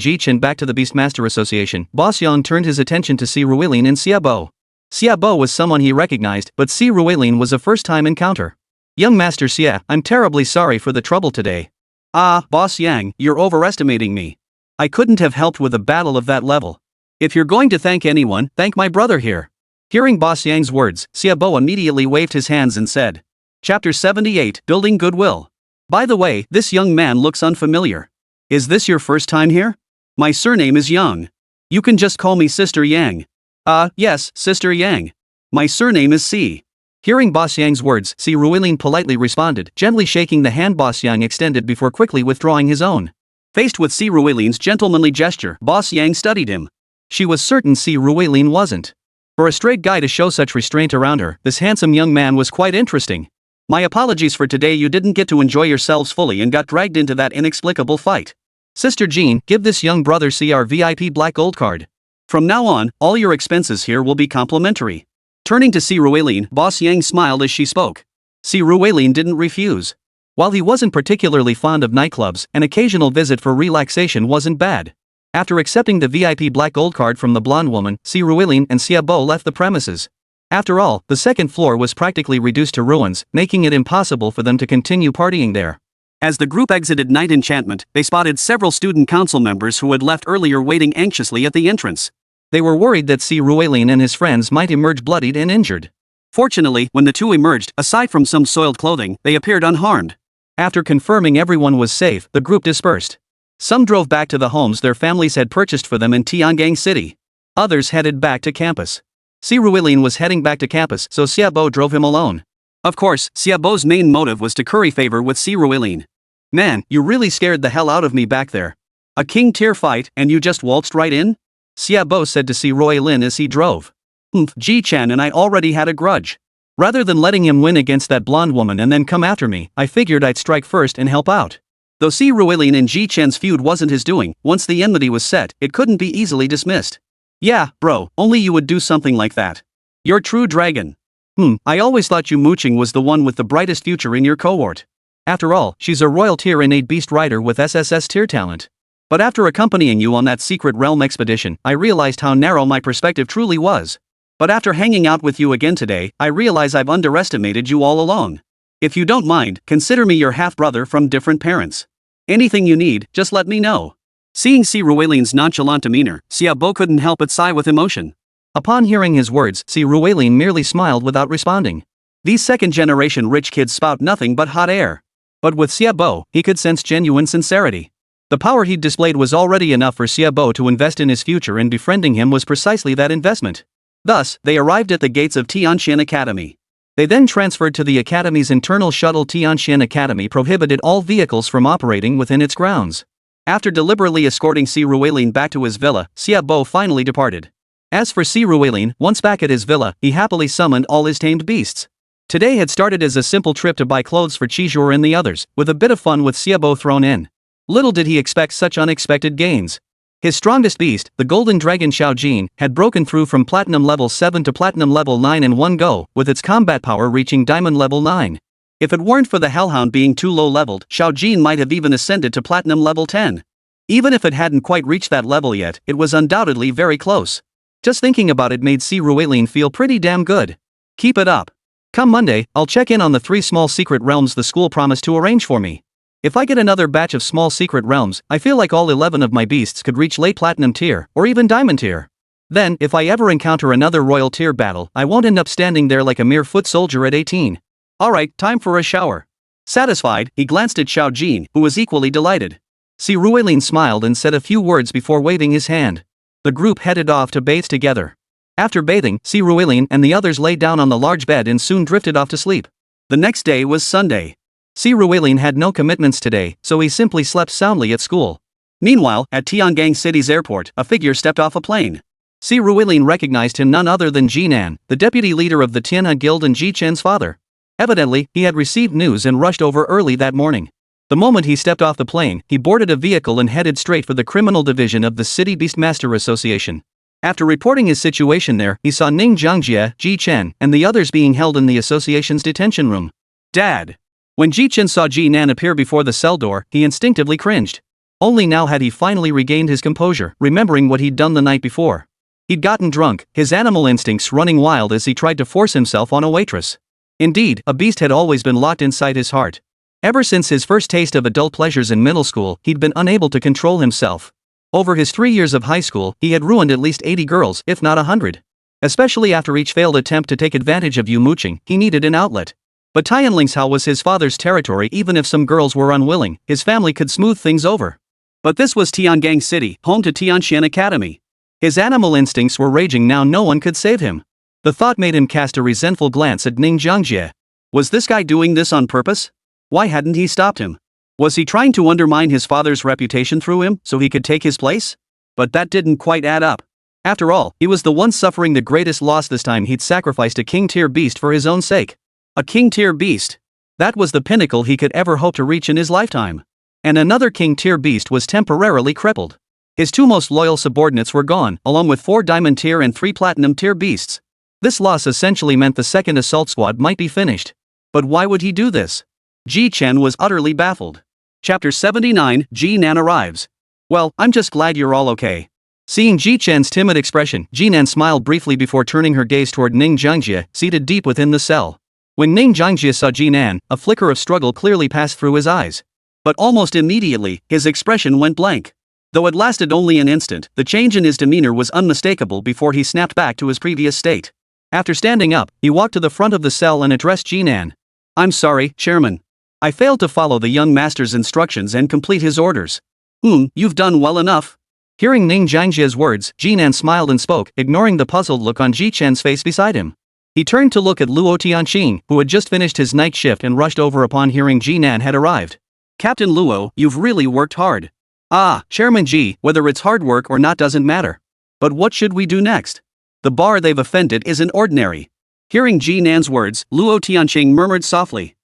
Ji Chen back to the Beastmaster Association, Boss Yang turned his attention to Si Ruilin and Xiaobo. Xiaobo was someone he recognized, but Si Ruilin was a first-time encounter. Young Master Xia, I'm terribly sorry for the trouble today. Ah, Boss Yang, you're overestimating me. I couldn't have helped with a battle of that level. If you're going to thank anyone, thank my brother here. Hearing Boss Yang's words, Xiaobo immediately waved his hands and said. Chapter 78, Building Goodwill. By the way, this young man looks unfamiliar. Is this your first time here? My surname is Yang. You can just call me Sister Yang. Yes, Sister Yang. My surname is Si. Hearing Boss Yang's words, Si Ruilin politely responded, gently shaking the hand Boss Yang extended before quickly withdrawing his own. Faced with Si Ruilin's gentlemanly gesture, Boss Yang studied him. She was certain Si Ruilin wasn't. For a straight guy to show such restraint around her, this handsome young man was quite interesting. My apologies for today, you didn't get to enjoy yourselves fully and got dragged into that inexplicable fight. Sister Jean, give this young brother C our VIP Black Gold card. From now on, all your expenses here will be complimentary. Turning to Si Ruilin, Boss Yang smiled as she spoke. Si Ruilin didn't refuse. While he wasn't particularly fond of nightclubs, an occasional visit for relaxation wasn't bad. After accepting the VIP Black Gold card from the blonde woman, Si Ruilin and Xiaobo left the premises. After all, the second floor was practically reduced to ruins, making it impossible for them to continue partying there. As the group exited Night Enchantment, they spotted several student council members who had left earlier waiting anxiously at the entrance. They were worried that Si Ruilin and his friends might emerge bloodied and injured. Fortunately, when the two emerged, aside from some soiled clothing, they appeared unharmed. After confirming everyone was safe, the group dispersed. Some drove back to the homes their families had purchased for them in Tiangang City. Others headed back to campus. Si Ruilin was heading back to campus, so Xiaobo drove him alone. Of course, Xiaobo's main motive was to curry favor with Si Ruilin. Man, you really scared the hell out of me back there. A king-tier fight, and you just waltzed right in? Xiaobo said to Si Ruilin as he drove. Ji Chen and I already had a grudge. Rather than letting him win against that blonde woman and then come after me, I figured I'd strike first and help out. Though Si Ruilin and Ji Chen's feud wasn't his doing, once the enmity was set, it couldn't be easily dismissed. Yeah, bro, only you would do something like that. You're true dragon. I always thought Yumo Qing was the one with the brightest future in your cohort. After all, she's a royal tier innate beast rider with SSS tier talent. But after accompanying you on that secret realm expedition, I realized how narrow my perspective truly was. But after hanging out with you again today, I realize I've underestimated you all along. If you don't mind, consider me your half-brother from different parents. Anything you need, just let me know. Seeing Si Ruilin's nonchalant demeanor, Xiaobo couldn't help but sigh with emotion. Upon hearing his words, Si Ruilin merely smiled without responding. These second-generation rich kids spout nothing but hot air. But with Xiaobo, he could sense genuine sincerity. The power he'd displayed was already enough for Xiaobo to invest in his future, and befriending him was precisely that investment. Thus, they arrived at the gates of Tianxian Academy. They then transferred to the Academy's internal shuttle. Tianxian Academy prohibited all vehicles from operating within its grounds. After deliberately escorting Si Ruilin back to his villa, Xiaobo finally departed. As for Si Ruilin, once back at his villa, he happily summoned all his tamed beasts. Today had started as a simple trip to buy clothes for Chizhur and the others, with a bit of fun with Xiaobo thrown in. Little did he expect such unexpected gains. His strongest beast, the golden dragon Xiaojin, had broken through from platinum level 7 to platinum level 9 in one go, with its combat power reaching diamond level 9. If it weren't for the hellhound being too low leveled, Xiaojin might have even ascended to platinum level 10. Even if it hadn't quite reached that level yet, it was undoubtedly very close. Just thinking about it made Si Ruilin feel pretty damn good. Keep it up. Come Monday, I'll check in on the 3 small secret realms the school promised to arrange for me. If I get another batch of small secret realms, I feel like all 11 of my beasts could reach late platinum tier, or even diamond tier. Then, if I ever encounter another royal tier battle, I won't end up standing there like a mere foot soldier at 18. Alright, time for a shower. Satisfied, he glanced at Xiaojin, who was equally delighted. Si Ruilin smiled and said a few words before waving his hand. The group headed off to bathe together. After bathing, Si Ruilin and the others lay down on the large bed and soon drifted off to sleep. The next day was Sunday. Si Ruilin had no commitments today, so he simply slept soundly at school. Meanwhile, at Tiangang City's airport, a figure stepped off a plane. Si Ruilin recognized him, none other than Jinan, the deputy leader of the Tianhe Guild and Ji Chen's father. Evidently, he had received news and rushed over early that morning. The moment he stepped off the plane, he boarded a vehicle and headed straight for the criminal division of the City Beastmaster Association. After reporting his situation there, he saw Ning Zhangjie, Ji Chen, and the others being held in the association's detention room. Dad! When Ji Chen saw Jinan appear before the cell door, he instinctively cringed. Only now had he finally regained his composure, remembering what he'd done the night before. He'd gotten drunk, his animal instincts running wild as he tried to force himself on a waitress. Indeed, a beast had always been locked inside his heart. Ever since his first taste of adult pleasures in middle school, he'd been unable to control himself. Over his 3 years of high school, he had ruined at least 80 girls, if not 100. Especially after each failed attempt to take advantage of Yumo Qing, he needed an outlet. But Tianlingshao was his father's territory. Even if some girls were unwilling, his family could smooth things over. But this was Tiangang City, home to Tianxian Academy. His animal instincts were raging now. No one could save him. The thought made him cast a resentful glance at Ning Zhangjie. Was this guy doing this on purpose? Why hadn't he stopped him? Was he trying to undermine his father's reputation through him, so he could take his place? But that didn't quite add up. After all, he was the one suffering the greatest loss. This time he'd sacrificed a king-tier beast for his own sake. A king-tier beast. That was the pinnacle he could ever hope to reach in his lifetime. And another king-tier beast was temporarily crippled. His 2 most loyal subordinates were gone, along with 4 diamond-tier and 3 platinum-tier beasts. This loss essentially meant the second assault squad might be finished. But why would he do this? Ji Chen was utterly baffled. Chapter 79, Jinan arrives. Well, I'm just glad you're all okay. Seeing Ji Chen's timid expression, Jinan smiled briefly before turning her gaze toward Ning Zhangjie, seated deep within the cell. When Ning Zhangjie saw Jinan, a flicker of struggle clearly passed through his eyes. But almost immediately, his expression went blank. Though it lasted only an instant, the change in his demeanor was unmistakable before he snapped back to his previous state. After standing up, he walked to the front of the cell and addressed Jinan. I'm sorry, Chairman. I failed to follow the young master's instructions and complete his orders. You've done well enough. Hearing Ning Zhangjie's words, Jinan smiled and spoke, ignoring the puzzled look on Ji Chen's face beside him. He turned to look at Luo Tianqing, who had just finished his night shift and rushed over upon hearing Jinan had arrived. Captain Luo, you've really worked hard. Chairman Ji, whether it's hard work or not doesn't matter. But what should we do next? The bar they've offended isn't ordinary. Hearing Ji Nan's words, Luo Tianqing murmured softly.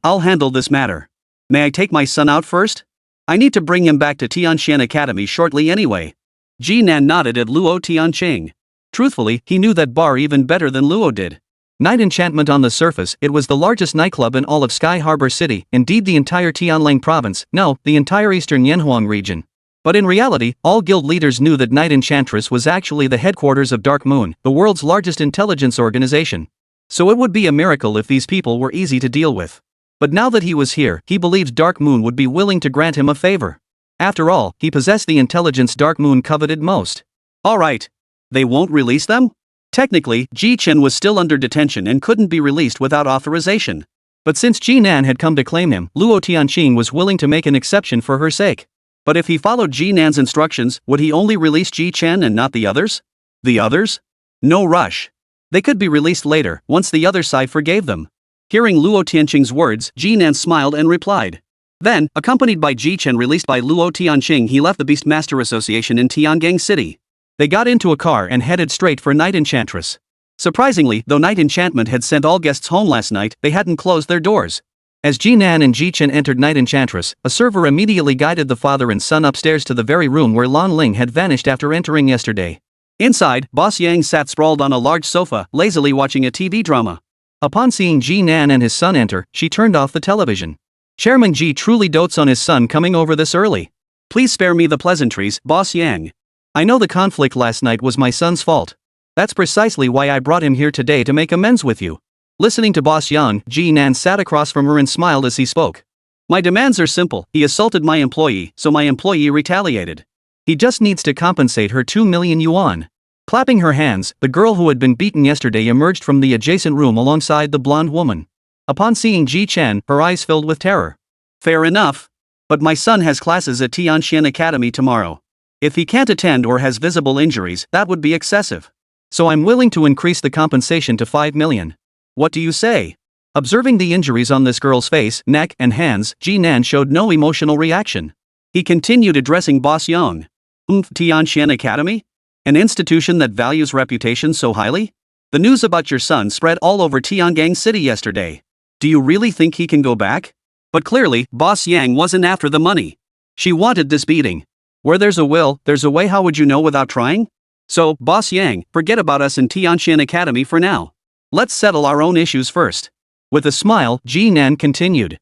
I'll handle this matter. May I take my son out first? I need to bring him back to Tianxian Academy shortly anyway. Ji Nan nodded at Luo Tianqing. Truthfully, he knew that bar even better than Luo did. Night Enchantment. On the surface, it was the largest nightclub in all of Sky Harbor City, indeed the entire Tianlang province, no, the entire eastern Yanhuang region. But in reality, all guild leaders knew that Night Enchantress was actually the headquarters of Dark Moon, the world's largest intelligence organization. So it would be a miracle if these people were easy to deal with. But now that he was here, he believed Dark Moon would be willing to grant him a favor. After all, he possessed the intelligence Dark Moon coveted most. Alright. They won't release them? Technically, Ji Chen was still under detention and couldn't be released without authorization. But since Ji Nan had come to claim him, Luo Tianqing was willing to make an exception for her sake. But if he followed Ji Nan's instructions, would he only release Ji Chen and not the others? The others? No rush. They could be released later, once the other side forgave them. Hearing Luo Tianqing's words, Ji Nan smiled and replied. Then, accompanied by Ji Chen released by Luo Tianqing, he left the Beastmaster Association in Tiangang City. They got into a car and headed straight for Night Enchantress. Surprisingly, though Night Enchantment had sent all guests home last night, they hadn't closed their doors. As Ji Nan and Ji Chen entered Night Enchantress, a server immediately guided the father and son upstairs to the very room where Lan Ling had vanished after entering yesterday. Inside, Boss Yang sat sprawled on a large sofa, lazily watching a TV drama. Upon seeing Ji Nan and his son enter, she turned off the television. Chairman Ji truly dotes on his son coming over this early. Please spare me the pleasantries, Boss Yang. I know the conflict last night was my son's fault. That's precisely why I brought him here today to make amends with you. Listening to Boss Yang, Ji Nan sat across from her and smiled as he spoke. My demands are simple. He assaulted my employee, so my employee retaliated. He just needs to compensate her 2 million yuan. Clapping her hands, the girl who had been beaten yesterday emerged from the adjacent room alongside the blonde woman. Upon seeing Ji Chen, her eyes filled with terror. Fair enough. But my son has classes at Tianxian Academy tomorrow. If he can't attend or has visible injuries, that would be excessive. So I'm willing to increase the compensation to 5 million. What do you say? Observing the injuries on this girl's face, neck, and hands, Ji Nan showed no emotional reaction. He continued addressing Boss Yang. Tianxian Academy? An institution that values reputation so highly? The news about your son spread all over Tiangang City yesterday. Do you really think he can go back? But clearly, Boss Yang wasn't after the money. She wanted this beating. Where there's a will, there's a way. How would you know without trying? So, Boss Yang, forget about us in Tianxian Academy for now. Let's settle our own issues first. With a smile, Ji Nan continued.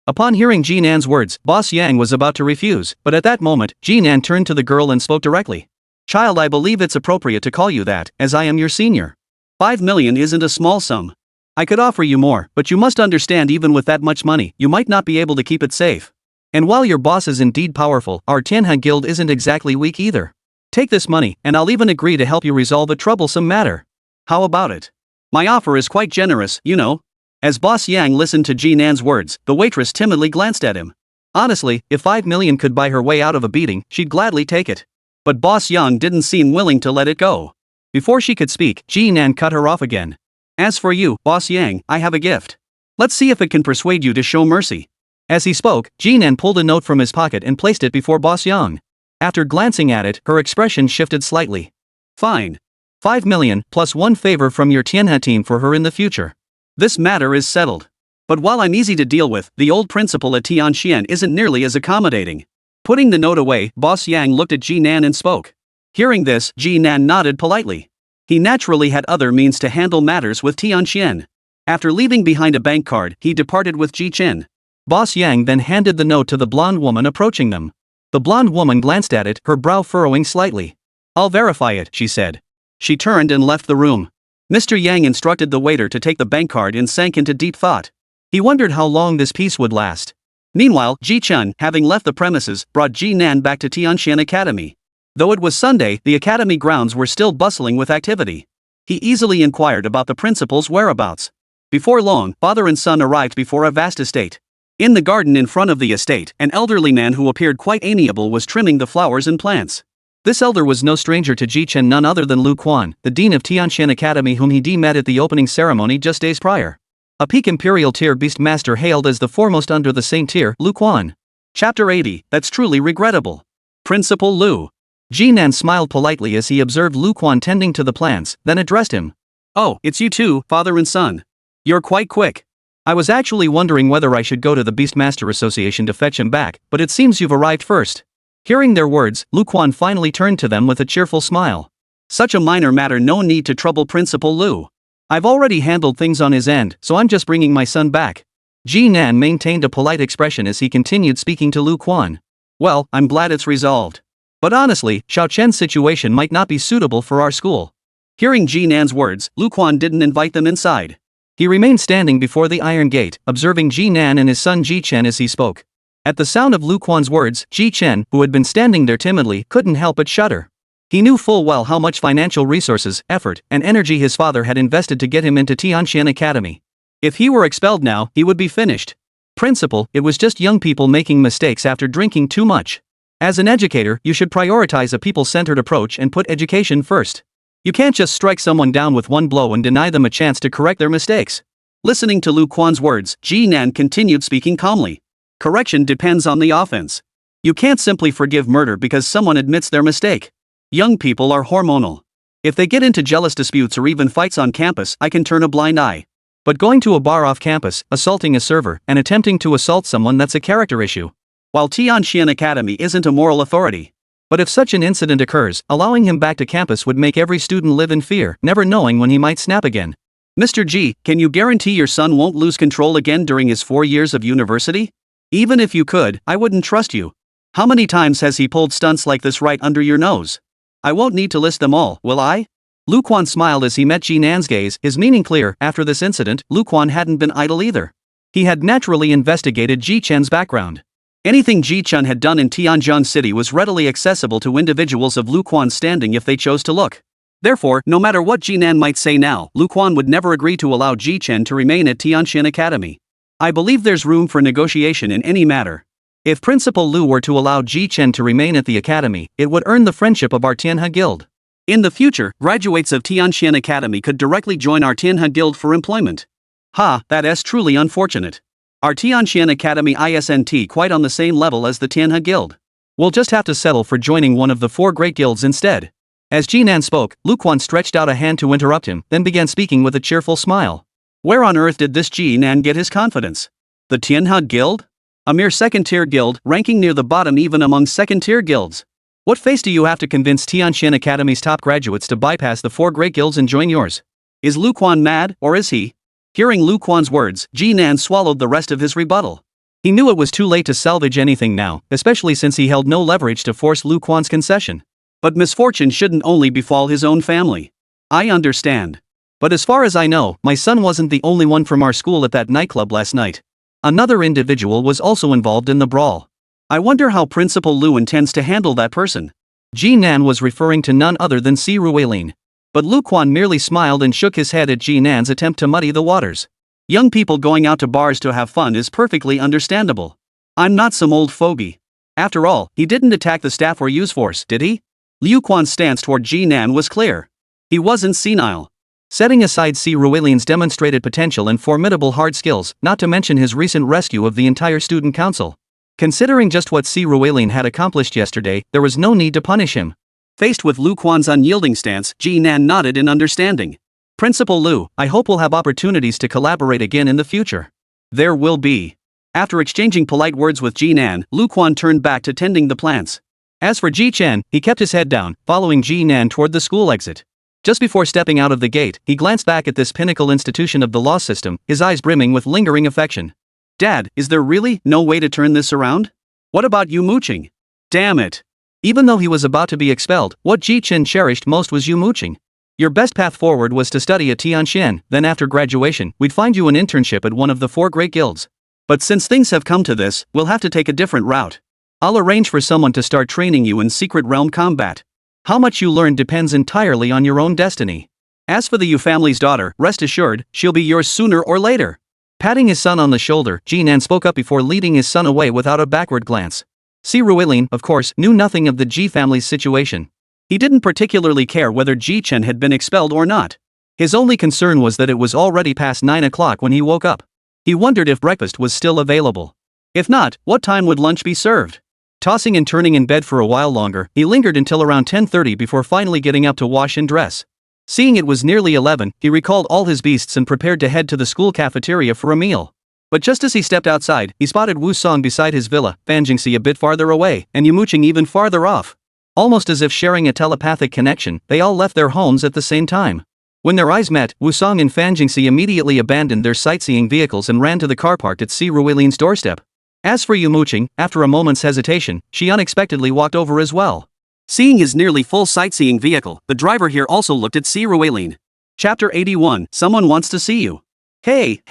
Upon hearing Ji Nan's words, Boss Yang was about to refuse, but at that moment, Ji Nan turned to the girl and spoke directly. Child, I believe it's appropriate to call you that, as I am your senior. 5 million isn't a small sum. I could offer you more, but you must understand even with that much money, you might not be able to keep it safe. And while your boss is indeed powerful, our Tianhe guild isn't exactly weak either. Take this money, and I'll even agree to help you resolve a troublesome matter. How about it? My offer is quite generous, you know. As Boss Yang listened to Ji Nan's words, the waitress timidly glanced at him. Honestly, if 5 million could buy her way out of a beating, she'd gladly take it. But Boss Yang didn't seem willing to let it go. Before she could speak, Ji Nan cut her off again. As for you, Boss Yang, I have a gift. Let's see if it can persuade you to show mercy. As he spoke, Ji Nan pulled a note from his pocket and placed it before Boss Yang. After glancing at it, her expression shifted slightly. Fine. 5 million, plus 1 favor from your Tianhe team for her in the future. This matter is settled. But while I'm easy to deal with, the old principal at Tianxian isn't nearly as accommodating. Putting the note away, Boss Yang looked at Ji Nan and spoke. Hearing this, Ji Nan nodded politely. He naturally had other means to handle matters with Tianxian. After leaving behind a bank card, he departed with Ji Chen. Boss Yang then handed the note to the blonde woman approaching them. The blonde woman glanced at it, her brow furrowing slightly. I'll verify it, she said. She turned and left the room. Mr. Yang instructed the waiter to take the bank card and sank into deep thought. He wondered how long this peace would last. Meanwhile, Ji Chen, having left the premises, brought Ji Nan back to Tianxian Academy. Though it was Sunday, the academy grounds were still bustling with activity. He easily inquired about the principal's whereabouts. Before long, father and son arrived before a vast estate. In the garden in front of the estate, an elderly man who appeared quite amiable was trimming the flowers and plants. This elder was no stranger to Ji Chen, none other than Lu Quan, the dean of Tianxian Academy, whom he met at the opening ceremony just days prior. A peak Imperial tier Beastmaster hailed as the foremost under the same tier, Lu Quan. Chapter 80, That's truly regrettable. Principal Lu. Ji Nan smiled politely as he observed Lu Quan tending to the plants, then addressed him. Oh, it's you two, father and son. You're quite quick. I was actually wondering whether I should go to the Beastmaster Association to fetch him back, but it seems you've arrived first. Hearing their words, Lu Quan finally turned to them with a cheerful smile. Such a minor matter, no need to trouble Principal Lu. I've already handled things on his end, so I'm just bringing my son back. Ji Nan maintained a polite expression as he continued speaking to Lu Quan. Well, I'm glad it's resolved. But honestly, Xiao Chen's situation might not be suitable for our school. Hearing Ji Nan's words, Lu Quan didn't invite them inside. He remained standing before the iron gate, observing Ji Nan and his son Ji Chen as he spoke. At the sound of Lu Quan's words, Ji Chen, who had been standing there timidly, couldn't help but shudder. He knew full well how much financial resources, effort, and energy his father had invested to get him into Tianxian Academy. If he were expelled now, he would be finished. Principal, it was just young people making mistakes after drinking too much. As an educator, you should prioritize a people-centered approach and put education first. You can't just strike someone down with one blow and deny them a chance to correct their mistakes. Listening to Lu Quan's words, Ji Nan continued speaking calmly. Correction depends on the offense. You can't simply forgive murder because someone admits their mistake. Young people are hormonal. If they get into jealous disputes or even fights on campus, I can turn a blind eye. But going to a bar off campus, assaulting a server, and attempting to assault someone, that's a character issue. While Tianxian Academy isn't a moral authority. But if such an incident occurs, allowing him back to campus would make every student live in fear, never knowing when he might snap again. Mr. G, can you guarantee your son won't lose control again during his 4 years of university? Even if you could, I wouldn't trust you. How many times has he pulled stunts like this right under your nose? I won't need to list them all, will I? Lu Quan smiled as he met Ji Nan's gaze, his meaning clear. After this incident, Lu Quan hadn't been idle either. He had naturally investigated Ji Chen's background. Anything Ji Chen had done in Tianjin City was readily accessible to individuals of Lu Quan's standing if they chose to look. Therefore, no matter what Ji Nan might say now, Lu Quan would never agree to allow Ji Chen to remain at Tianxian Academy. I believe there's room for negotiation in any matter. If Principal Lu were to allow Ji Chen to remain at the academy, it would earn the friendship of our Tianhe Guild. In the future, graduates of Tianxian Academy could directly join our Tianhe Guild for employment. That is truly unfortunate. Our Tianxian Academy isn't quite on the same level as the Tianhe Guild. We'll just have to settle for joining one of the 4 great guilds instead. As Ji Nan spoke, Lu Quan stretched out a hand to interrupt him, then began speaking with a cheerful smile. Where on earth did this Ji Nan get his confidence? The Tianhe Guild? A mere second-tier guild, ranking near the bottom even among second-tier guilds. What face do you have to convince Tianxian Academy's top graduates to bypass the 4 great guilds and join yours? Is Lu Quan mad, or is he? Hearing Lu Quan's words, Ji Nan swallowed the rest of his rebuttal. He knew it was too late to salvage anything now, especially since he held no leverage to force Lu Quan's concession. But misfortune shouldn't only befall his own family. I understand. But as far as I know, my son wasn't the only one from our school at that nightclub last night. Another individual was also involved in the brawl. I wonder how Principal Lu intends to handle that person. Ji Nan was referring to none other than Si Ruilin. But Lu Quan merely smiled and shook his head at Ji Nan's attempt to muddy the waters. Young people going out to bars to have fun is perfectly understandable. I'm not some old fogey. After all, he didn't attack the staff or use force, did he? Lu Quan's stance toward Ji Nan was clear. He wasn't senile. Setting aside Si Ruilin's demonstrated potential and formidable hard skills, not to mention his recent rescue of the entire student council. Considering just what Si Ruilin had accomplished yesterday, there was no need to punish him. Faced with Lu Quan's unyielding stance, Ji Nan nodded in understanding. Principal Lu, I hope we'll have opportunities to collaborate again in the future. There will be. After exchanging polite words with Ji Nan, Lu Quan turned back to tending the plants. As for Ji Chen, he kept his head down, following Ji Nan toward the school exit. Just before stepping out of the gate, he glanced back at this pinnacle institution of the law system, his eyes brimming with lingering affection. Dad, is there really no way to turn this around? What about Yumo Qing? Damn it. Even though he was about to be expelled, what Ji Chen cherished most was Yumo Qing. Your best path forward was to study at Tianxian, then after graduation, we'd find you an internship at one of the 4 great guilds. But since things have come to this, we'll have to take a different route. I'll arrange for someone to start training you in secret realm combat. How much you learn depends entirely on your own destiny. As for the Yu family's daughter, rest assured, she'll be yours sooner or later. Patting his son on the shoulder, Ji Nan spoke up before leading his son away without a backward glance. Si Ruilin, of course, knew nothing of the Ji family's situation. He didn't particularly care whether Ji Chen had been expelled or not. His only concern was that it was already past 9 o'clock when he woke up. He wondered if breakfast was still available. If not, what time would lunch be served? Tossing and turning in bed for a while longer, he lingered until around 10:30 before finally getting up to wash and dress. Seeing it was nearly 11, he recalled all his beasts and prepared to head to the school cafeteria for a meal. But just as he stepped outside, he spotted Wu Song beside his villa, Fanjingxi a bit farther away, and Yumo Qing even farther off. Almost as if sharing a telepathic connection, they all left their homes at the same time. When their eyes met, Wu Song and Fanjingxi immediately abandoned their sightseeing vehicles and ran to the car parked at Si Ruilin's doorstep. As for Yumo Qing, after a moment's hesitation, she unexpectedly walked over as well. Seeing his nearly full sightseeing vehicle, the driver here also looked at Si Ruilin. Chapter 81, Someone Wants to See You. Hey!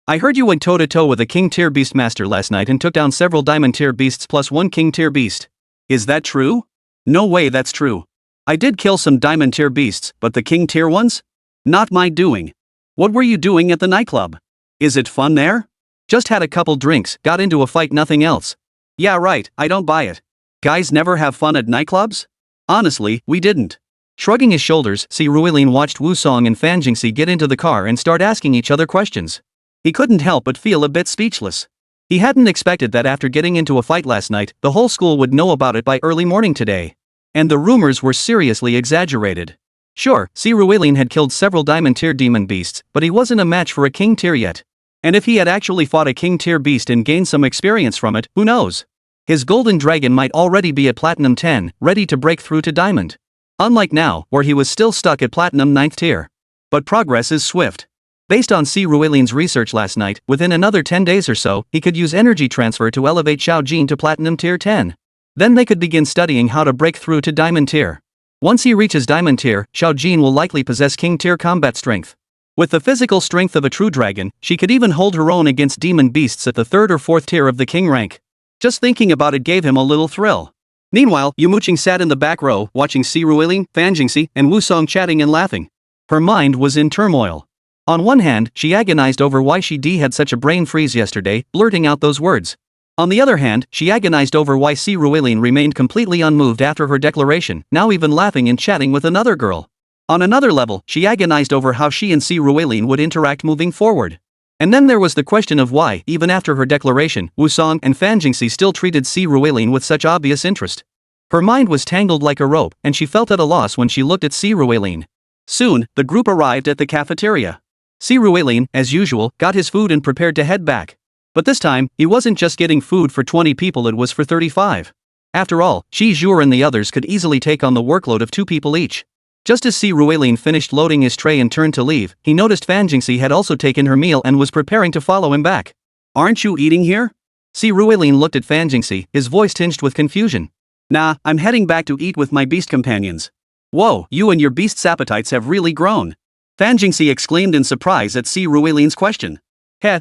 I heard you went toe-to-toe with a king-tier beastmaster last night and took down several diamond-tier beasts plus one king-tier beast. Is that true? No way that's true. I did kill some diamond-tier beasts, but the king-tier ones? Not my doing. What were you doing at the nightclub? Is it fun there? Just had a couple drinks, got into a fight, nothing else. Yeah right, I don't buy it. Guys never have fun at nightclubs? Honestly, we didn't. Shrugging his shoulders, Si Ruilin watched Wu Song and Fanjingxi get into the car and start asking each other questions. He couldn't help but feel a bit speechless. He hadn't expected that after getting into a fight last night, the whole school would know about it by early morning today. And the rumors were seriously exaggerated. Sure, Si Ruilin had killed several diamond-tier demon beasts, but he wasn't a match for a king-tier yet. And if he had actually fought a king-tier beast and gained some experience from it, who knows? His golden dragon might already be at Platinum 10, ready to break through to Diamond. Unlike now, where he was still stuck at Platinum 9th tier. But progress is swift. Based on Si Ruilin's research last night, within another 10 days or so, he could use energy transfer to elevate Xiao Jin to Platinum tier 10. Then they could begin studying how to break through to Diamond tier. Once he reaches Diamond tier, Xiao Jin will likely possess King tier combat strength. With the physical strength of a true dragon, she could even hold her own against demon beasts at the 3rd or 4th tier of the king rank. Just thinking about it gave him a little thrill. Meanwhile, Yumo Qing sat in the back row, watching Si Ruilin, Fanjingxi, and Wu Song chatting and laughing. Her mind was in turmoil. On one hand, she agonized over why she had such a brain freeze yesterday, blurting out those words. On the other hand, she agonized over why Si Ruilin remained completely unmoved after her declaration, now even laughing and chatting with another girl. On another level, she agonized over how she and Si Ruilin would interact moving forward. And then there was the question of why, even after her declaration, Wu Song and Fanjingxi still treated Si Ruilin with such obvious interest. Her mind was tangled like a rope, and she felt at a loss when she looked at Si Ruilin. Soon, the group arrived at the cafeteria. Si Ruilin, as usual, got his food and prepared to head back. But this time, he wasn't just getting food for 20 people, it was for 35. After all, Shi Zhuor and the others could easily take on the workload of 2 people each. Just as Si Ruilin finished loading his tray and turned to leave, he noticed Fanjingxi had also taken her meal and was preparing to follow him back. Aren't you eating here? Si Ruilin looked at Fanjingxi, his voice tinged with confusion. Nah, I'm heading back to eat with my beast companions. Whoa, you and your beast's appetites have really grown. Fanjingxi exclaimed in surprise at Si Ruilin's question.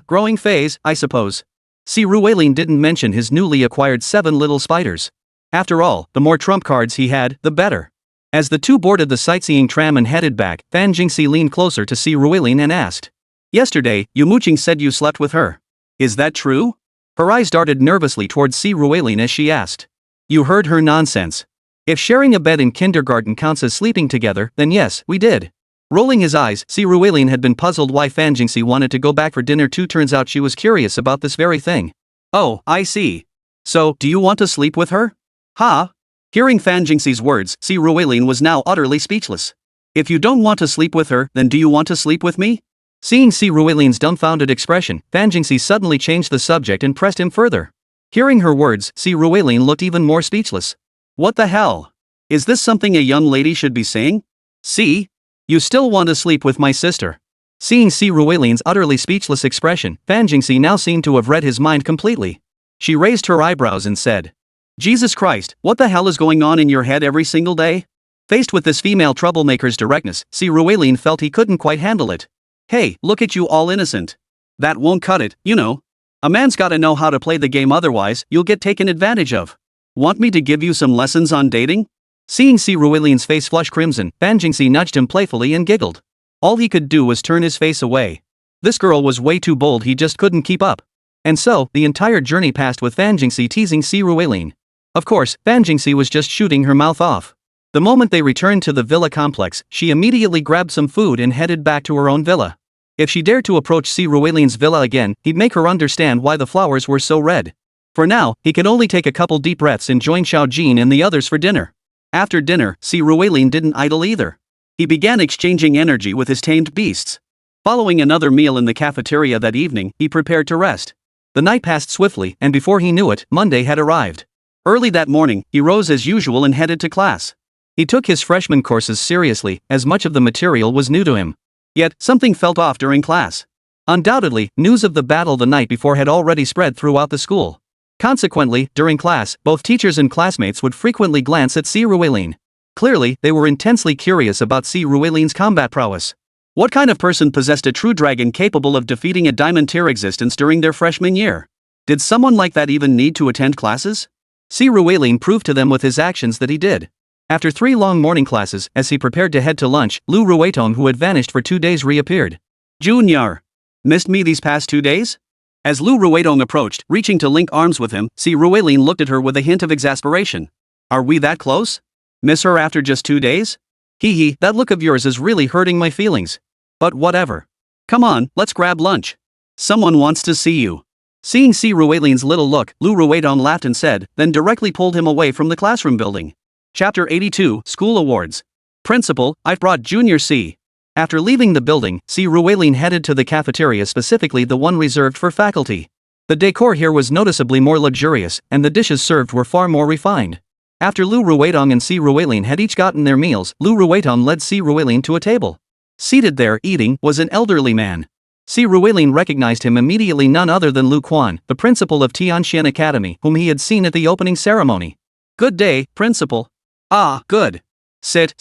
Growing phase, I suppose. Si Ruilin didn't mention his newly acquired 7 little spiders. After all, the more trump cards he had, the better. As the two boarded the sightseeing tram and headed back, Fanjingxi leaned closer to Si Ruilin and asked. Yesterday, Yumo Qing said you slept with her. Is that true? Her eyes darted nervously towards Si Ruilin as she asked. You heard her nonsense. If sharing a bed in kindergarten counts as sleeping together, then yes, we did. Rolling his eyes, Si Ruilin had been puzzled why Fanjingxi wanted to go back for dinner too. Turns out she was curious about this very thing. Oh, I see. So, do you want to sleep with her? Huh? Hearing Fanjingxi's words, Si Ruilin was now utterly speechless. If you don't want to sleep with her, then do you want to sleep with me? Seeing Si Ruilin's dumbfounded expression, Fanjingxi suddenly changed the subject and pressed him further. Hearing her words, Si Ruilin looked even more speechless. What the hell? Is this something a young lady should be saying? Si? You still want to sleep with my sister? Seeing Si Ruilin's utterly speechless expression, Fanjingxi now seemed to have read his mind completely. She raised her eyebrows and said, Jesus Christ, what the hell is going on in your head every single day? Faced with this female troublemaker's directness, Si Ruilin felt he couldn't quite handle it. Hey, look at you all innocent. That won't cut it, you know. A man's gotta know how to play the game, otherwise, you'll get taken advantage of. Want me to give you some lessons on dating? Seeing Si Ruilin's face flush crimson, Fanjingxi nudged him playfully and giggled. All he could do was turn his face away. This girl was way too bold, he just couldn't keep up. And so, the entire journey passed with Fanjingxi teasing Si Ruilin. Of course, Fanjingxi was just shooting her mouth off. The moment they returned to the villa complex, she immediately grabbed some food and headed back to her own villa. If she dared to approach Si Ruilin's villa again, he'd make her understand why the flowers were so red. For now, he could only take a couple deep breaths and join Xiao Jin and the others for dinner. After dinner, Si Ruilin didn't idle either. He began exchanging energy with his tamed beasts. Following another meal in the cafeteria that evening, he prepared to rest. The night passed swiftly, and before he knew it, Monday had arrived. Early that morning, he rose as usual and headed to class. He took his freshman courses seriously, as much of the material was new to him. Yet, something felt off during class. Undoubtedly, news of the battle the night before had already spread throughout the school. Consequently, during class, both teachers and classmates would frequently glance at Si Ruelin. Clearly, they were intensely curious about Si Ruelin's combat prowess. What kind of person possessed a true dragon capable of defeating a diamond-tier existence during their freshman year? Did someone like that even need to attend classes? Si Ruelin proved to them with his actions that he did. After 3 long morning classes, as he prepared to head to lunch, Lu Ruetong, who had vanished for 2 days, reappeared. Junior. Missed me these past 2 days? As Lu Ruetong approached, reaching to link arms with him, Si Ruelin looked at her with a hint of exasperation. Are we that close? Miss her after just 2 days? Hee, that look of yours is really hurting my feelings. But whatever. Come on, let's grab lunch. Someone wants to see you. Seeing Si Ruelin's little look, Lu Ruetong laughed and said, then directly pulled him away from the classroom building. Chapter 82, School Awards. Principal, I've brought Junior C. After leaving the building, Si Ruelin headed to the cafeteria, specifically the one reserved for faculty. The decor here was noticeably more luxurious, and the dishes served were far more refined. After Lu Ruetong and Si Ruelin had each gotten their meals, Lu Ruetong led Si Ruelin to a table. Seated there, eating, was an elderly man. Si Ruelin recognized him immediately, none other than Lu Quan, the principal of Tianxian Academy, whom he had seen at the opening ceremony. Good day, principal. Ah, good. Sit.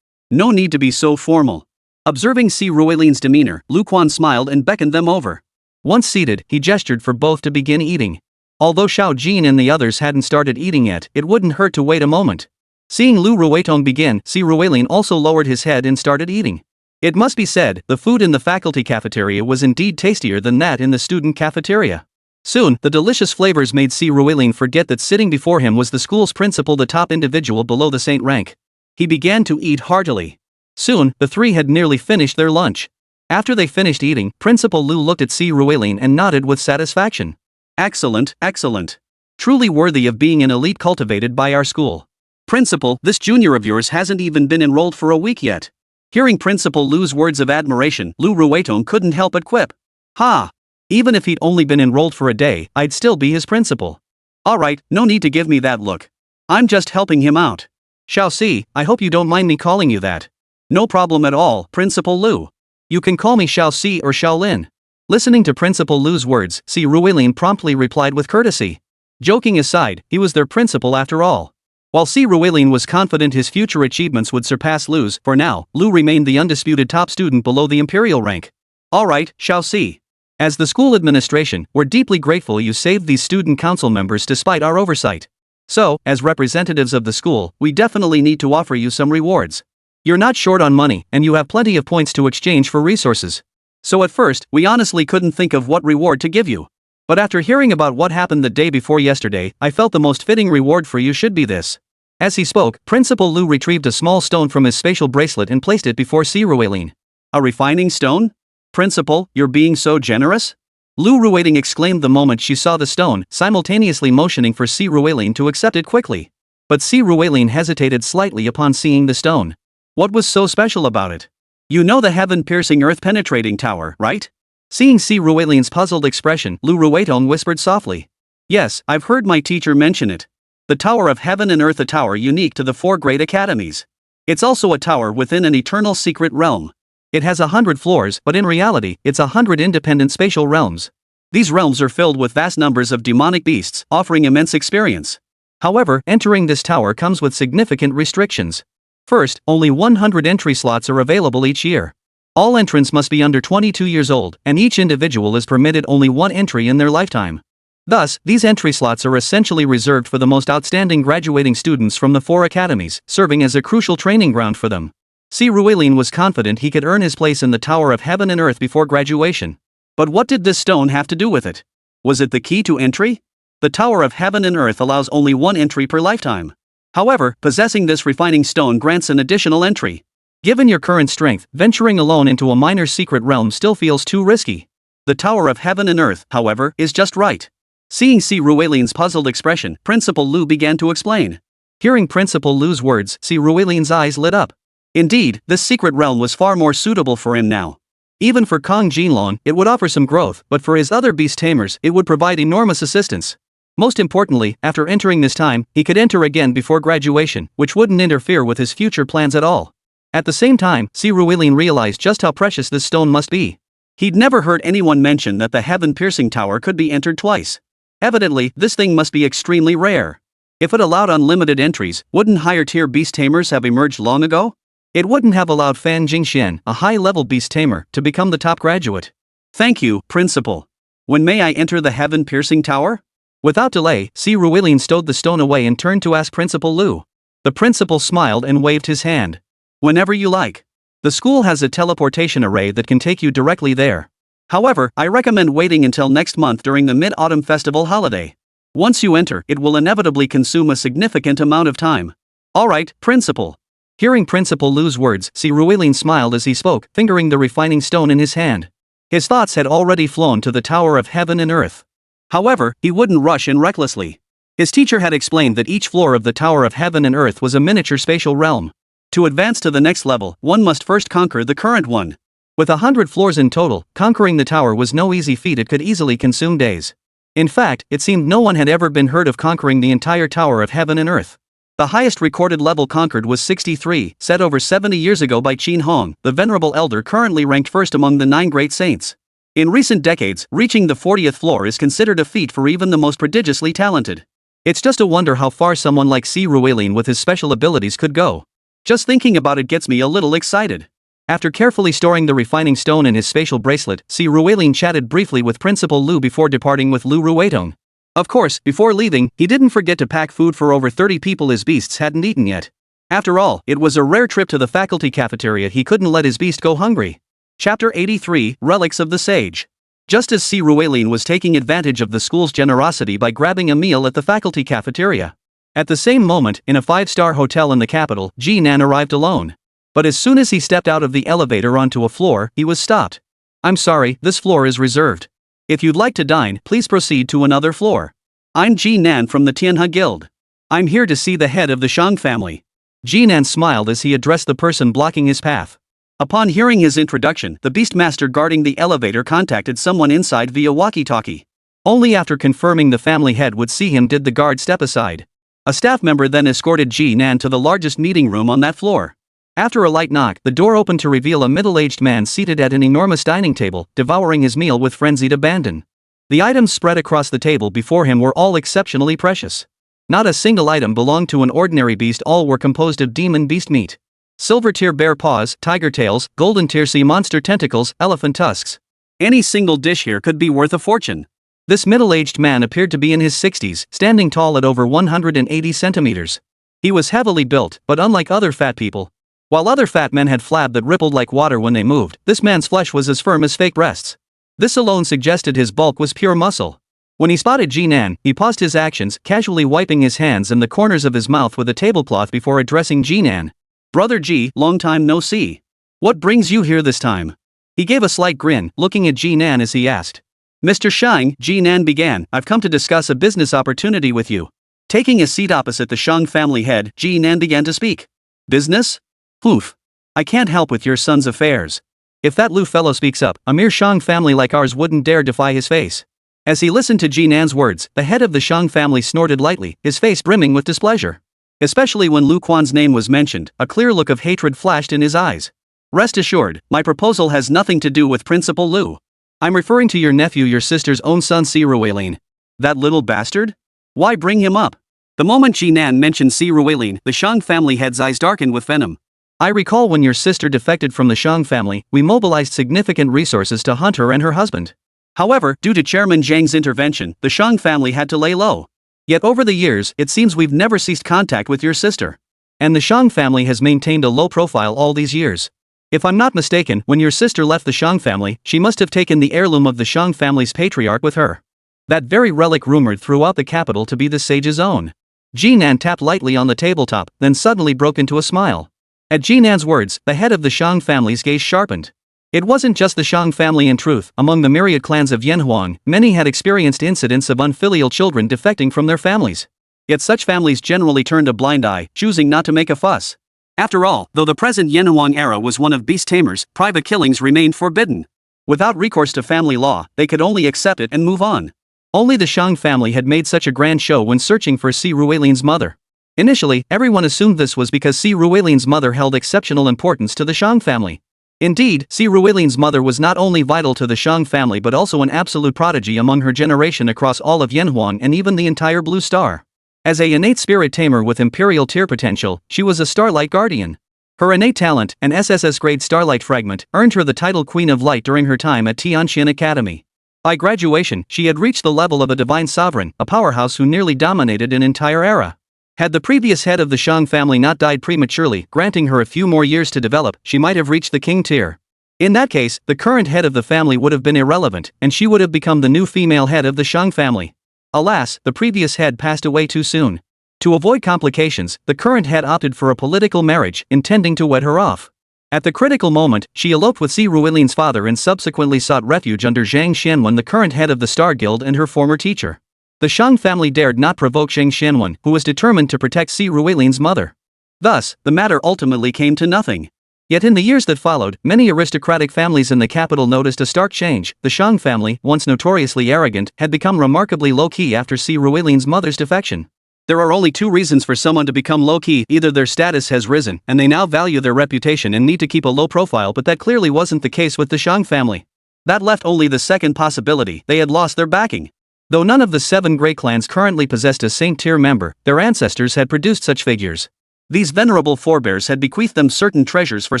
No need to be so formal. Observing Si Ruelin's demeanor, Lu Quan smiled and beckoned them over. Once seated, he gestured for both to begin eating. Although Xiao Jin and the others hadn't started eating yet, it wouldn't hurt to wait a moment. Seeing Lu Ruetong begin, Si Ruelin also lowered his head and started eating. It must be said, the food in the faculty cafeteria was indeed tastier than that in the student cafeteria. Soon, the delicious flavors made Si Ruelin forget that sitting before him was the school's principal, the top individual below the saint rank. He began to eat heartily. Soon, the three had nearly finished their lunch. After they finished eating, Principal Lu looked at Si Ruelin and nodded with satisfaction. Excellent. Truly worthy of being an elite cultivated by our school. Principal, this junior of yours hasn't even been enrolled for a week yet. Hearing Principal Lu's words of admiration, Lu Ruetong couldn't help but quip. Ha! Even if he'd only been enrolled for a day, I'd still be his principal. Alright, no need to give me that look. I'm just helping him out. Xiao Si, I hope you don't mind me calling you that. No problem at all, Principal Lu. You can call me Xiao Si or Xiao Lin. Listening to Principal Lu's words, Si Ruelin promptly replied with courtesy. Joking aside, he was their principal after all. While Si Ruelin was confident his future achievements would surpass Lu's, for now, Lu remained the undisputed top student below the imperial rank. Alright, Xiao Si. As the school administration, we're deeply grateful you saved these student council members despite our oversight. So, as representatives of the school, we definitely need to offer you some rewards. You're not short on money, and you have plenty of points to exchange for resources. So at first, we honestly couldn't think of what reward to give you. But after hearing about what happened the day before yesterday, I felt the most fitting reward for you should be this. As he spoke, Principal Lu retrieved a small stone from his spatial bracelet and placed it before Si Ruelin. A refining stone? Principal, you're being so generous? Lu Ruetong exclaimed the moment she saw the stone, simultaneously motioning for Si Ruelin to accept it quickly. But Si Ruelin hesitated slightly upon seeing the stone. What was so special about it? You know the heaven-piercing earth-penetrating tower, right? Seeing Si Ruelin's puzzled expression, Lu Ruetong whispered softly. Yes, I've heard my teacher mention it. The Tower of Heaven and Earth, a tower unique to the 4 great academies. It's also a tower within an eternal secret realm. It has 100 floors, but in reality, it's 100 independent spatial realms. These realms are filled with vast numbers of demonic beasts, offering immense experience. However, entering this tower comes with significant restrictions. First, only 100 entry slots are available each year. All entrants must be under 22 years old, and each individual is permitted only 1 entry in their lifetime. Thus, these entry slots are essentially reserved for the most outstanding graduating students from the 4 academies, serving as a crucial training ground for them. Si Ruelin was confident he could earn his place in the Tower of Heaven and Earth before graduation. But what did this stone have to do with it? Was it the key to entry? The Tower of Heaven and Earth allows only 1 entry per lifetime. However, possessing this refining stone grants an additional entry. Given your current strength, venturing alone into a minor secret realm still feels too risky. The Tower of Heaven and Earth, however, is just right. Seeing Si Ruelin's puzzled expression, Principal Lu began to explain. Hearing Principal Lu's words, Si Ruelin's eyes lit up. Indeed, this secret realm was far more suitable for him now. Even for Jin Long, it would offer some growth, but for his other beast tamers, it would provide enormous assistance. Most importantly, after entering this time, he could enter again before graduation, which wouldn't interfere with his future plans at all. At the same time, Ruwelin realized just how precious this stone must be. He'd never heard anyone mention that the heaven-piercing tower could be entered twice. Evidently, this thing must be extremely rare. If it allowed unlimited entries, wouldn't higher-tier beast tamers have emerged long ago? It wouldn't have allowed Fan Jingxian, a high-level beast tamer, to become the top graduate. Thank you, Principal. When may I enter the heaven-piercing tower? Without delay, Ruwelin stowed the stone away and turned to ask Principal Lu. The principal smiled and waved his hand. Whenever you like. The school has a teleportation array that can take you directly there. However, I recommend waiting until next month during the Mid-Autumn Festival holiday. Once you enter, it will inevitably consume a significant amount of time. Alright, Principal. Hearing Principal Lu's words, Ruwelin smiled as he spoke, fingering the refining stone in his hand. His thoughts had already flown to the Tower of Heaven and Earth. However, he wouldn't rush in recklessly. His teacher had explained that each floor of the Tower of Heaven and Earth was a miniature spatial realm. To advance to the next level, one must first conquer the current one. With 100 floors in total, conquering the tower was no easy feat. It could easily consume days. In fact, it seemed no one had ever been heard of conquering the entire Tower of Heaven and Earth. The highest recorded level conquered was 63, set over 70 years ago by Qin Hong, the venerable elder currently ranked first among the 9 great saints. In recent decades, reaching the 40th floor is considered a feat for even the most prodigiously talented. It's just a wonder how far someone like Ruwelin with his special abilities could go. Just thinking about it gets me a little excited. After carefully storing the refining stone in his spatial bracelet, Ruwelin chatted briefly with Principal Lu before departing with Lu Ruetong. Of course, before leaving, he didn't forget to pack food for over 30 people his beasts hadn't eaten yet. After all, it was a rare trip to the faculty cafeteria. He couldn't let his beast go hungry. Chapter 83, Relics of the Sage. Just as Ruwelin was taking advantage of the school's generosity by grabbing a meal at the faculty cafeteria. At the same moment, in a 5-star hotel in the capital, Jinan arrived alone. But as soon as he stepped out of the elevator onto a floor, he was stopped. I'm sorry, this floor is reserved. If you'd like to dine, please proceed to another floor. I'm Jinan from the Tianhe Guild. I'm here to see the head of the Shang family. Jinan smiled as he addressed the person blocking his path. Upon hearing his introduction, the beastmaster guarding the elevator contacted someone inside via walkie-talkie. Only after confirming the family head would see him did the guard step aside. A staff member then escorted Jinan to the largest meeting room on that floor. After a light knock, the door opened to reveal a middle-aged man seated at an enormous dining table, devouring his meal with frenzied abandon. The items spread across the table before him were all exceptionally precious. Not a single item belonged to an ordinary beast. All were composed of demon beast meat. Silver-tier bear paws, tiger tails, golden-tier sea monster tentacles, elephant tusks. Any single dish here could be worth a fortune. This middle-aged man appeared to be in his 60s, standing tall at over 180 centimeters. He was heavily built, but unlike other fat people. While other fat men had flab that rippled like water when they moved, this man's flesh was as firm as fake breasts. This alone suggested his bulk was pure muscle. When he spotted Jinan, he paused his actions, casually wiping his hands and the corners of his mouth with a tablecloth before addressing Jinan. Brother Ji, long time no see. What brings you here this time? He gave a slight grin, looking at Jinan as he asked. Mr. Shang, Jinan began, I've come to discuss a business opportunity with you. Taking a seat opposite the Shang family head, Jinan began to speak. Business? Oof. I can't help with your son's affairs. If that Lu fellow speaks up, a mere Shang family like ours wouldn't dare defy his face. As he listened to Jinan's words, the head of the Shang family snorted lightly, his face brimming with displeasure. Especially when Lu Quan's name was mentioned, a clear look of hatred flashed in his eyes. Rest assured, my proposal has nothing to do with Principal Lu. I'm referring to your nephew, your sister's own son Ruwelin. That little bastard? Why bring him up? The moment Jinan mentioned Ruwelin, the Shang family head's eyes darkened with venom. I recall when your sister defected from the Shang family, we mobilized significant resources to hunt her and her husband. However, due to Chairman Zhang's intervention, the Shang family had to lay low. Yet over the years, it seems we've never ceased contact with your sister. And the Shang family has maintained a low profile all these years. If I'm not mistaken, when your sister left the Shang family, she must have taken the heirloom of the Shang family's patriarch with her. That very relic rumored throughout the capital to be the sage's own. Jinan tapped lightly on the tabletop, then suddenly broke into a smile. At Jinan's words, the head of the Shang family's gaze sharpened. It wasn't just the Shang family in truth, among the myriad clans of Yanhuang, many had experienced incidents of unfilial children defecting from their families. Yet such families generally turned a blind eye, choosing not to make a fuss. After all, though the present Yanhuang era was one of beast tamers, private killings remained forbidden. Without recourse to family law, they could only accept it and move on. Only the Shang family had made such a grand show when searching for Si Ruilian's mother. Initially, everyone assumed this was because Si Ruilian's mother held exceptional importance to the Shang family. Indeed, Si Ruilian's mother was not only vital to the Shang family but also an absolute prodigy among her generation across all of Yanhuang and even the entire Blue Star. As a innate spirit tamer with imperial tier potential, she was a Starlight Guardian. Her innate talent, an SSS-grade Starlight Fragment, earned her the title Queen of Light during her time at Tianqian Academy. By graduation, she had reached the level of a divine sovereign, a powerhouse who nearly dominated an entire era. Had the previous head of the Shang family not died prematurely, granting her a few more years to develop, she might have reached the king tier. In that case, the current head of the family would have been irrelevant, and she would have become the new female head of the Shang family. Alas, the previous head passed away too soon. To avoid complications, the current head opted for a political marriage, intending to wed her off. At the critical moment, she eloped with Si Ruilian's father and subsequently sought refuge under Zhang Xianwen, the current head of the Star Guild and her former teacher. The Shang family dared not provoke Zhang Xianwen, who was determined to protect Si Ruilian's mother. Thus, the matter ultimately came to nothing. Yet in the years that followed, many aristocratic families in the capital noticed a stark change. The Shang family, once notoriously arrogant, had become remarkably low-key after Si Ruilian's mother's defection. There are only two reasons for someone to become low-key: either their status has risen, and they now value their reputation and need to keep a low profile, but that clearly wasn't the case with the Shang family. That left only the second possibility: they had lost their backing. Though none of the 7 great clans currently possessed a Saint-tier member, their ancestors had produced such figures. These venerable forebears had bequeathed them certain treasures for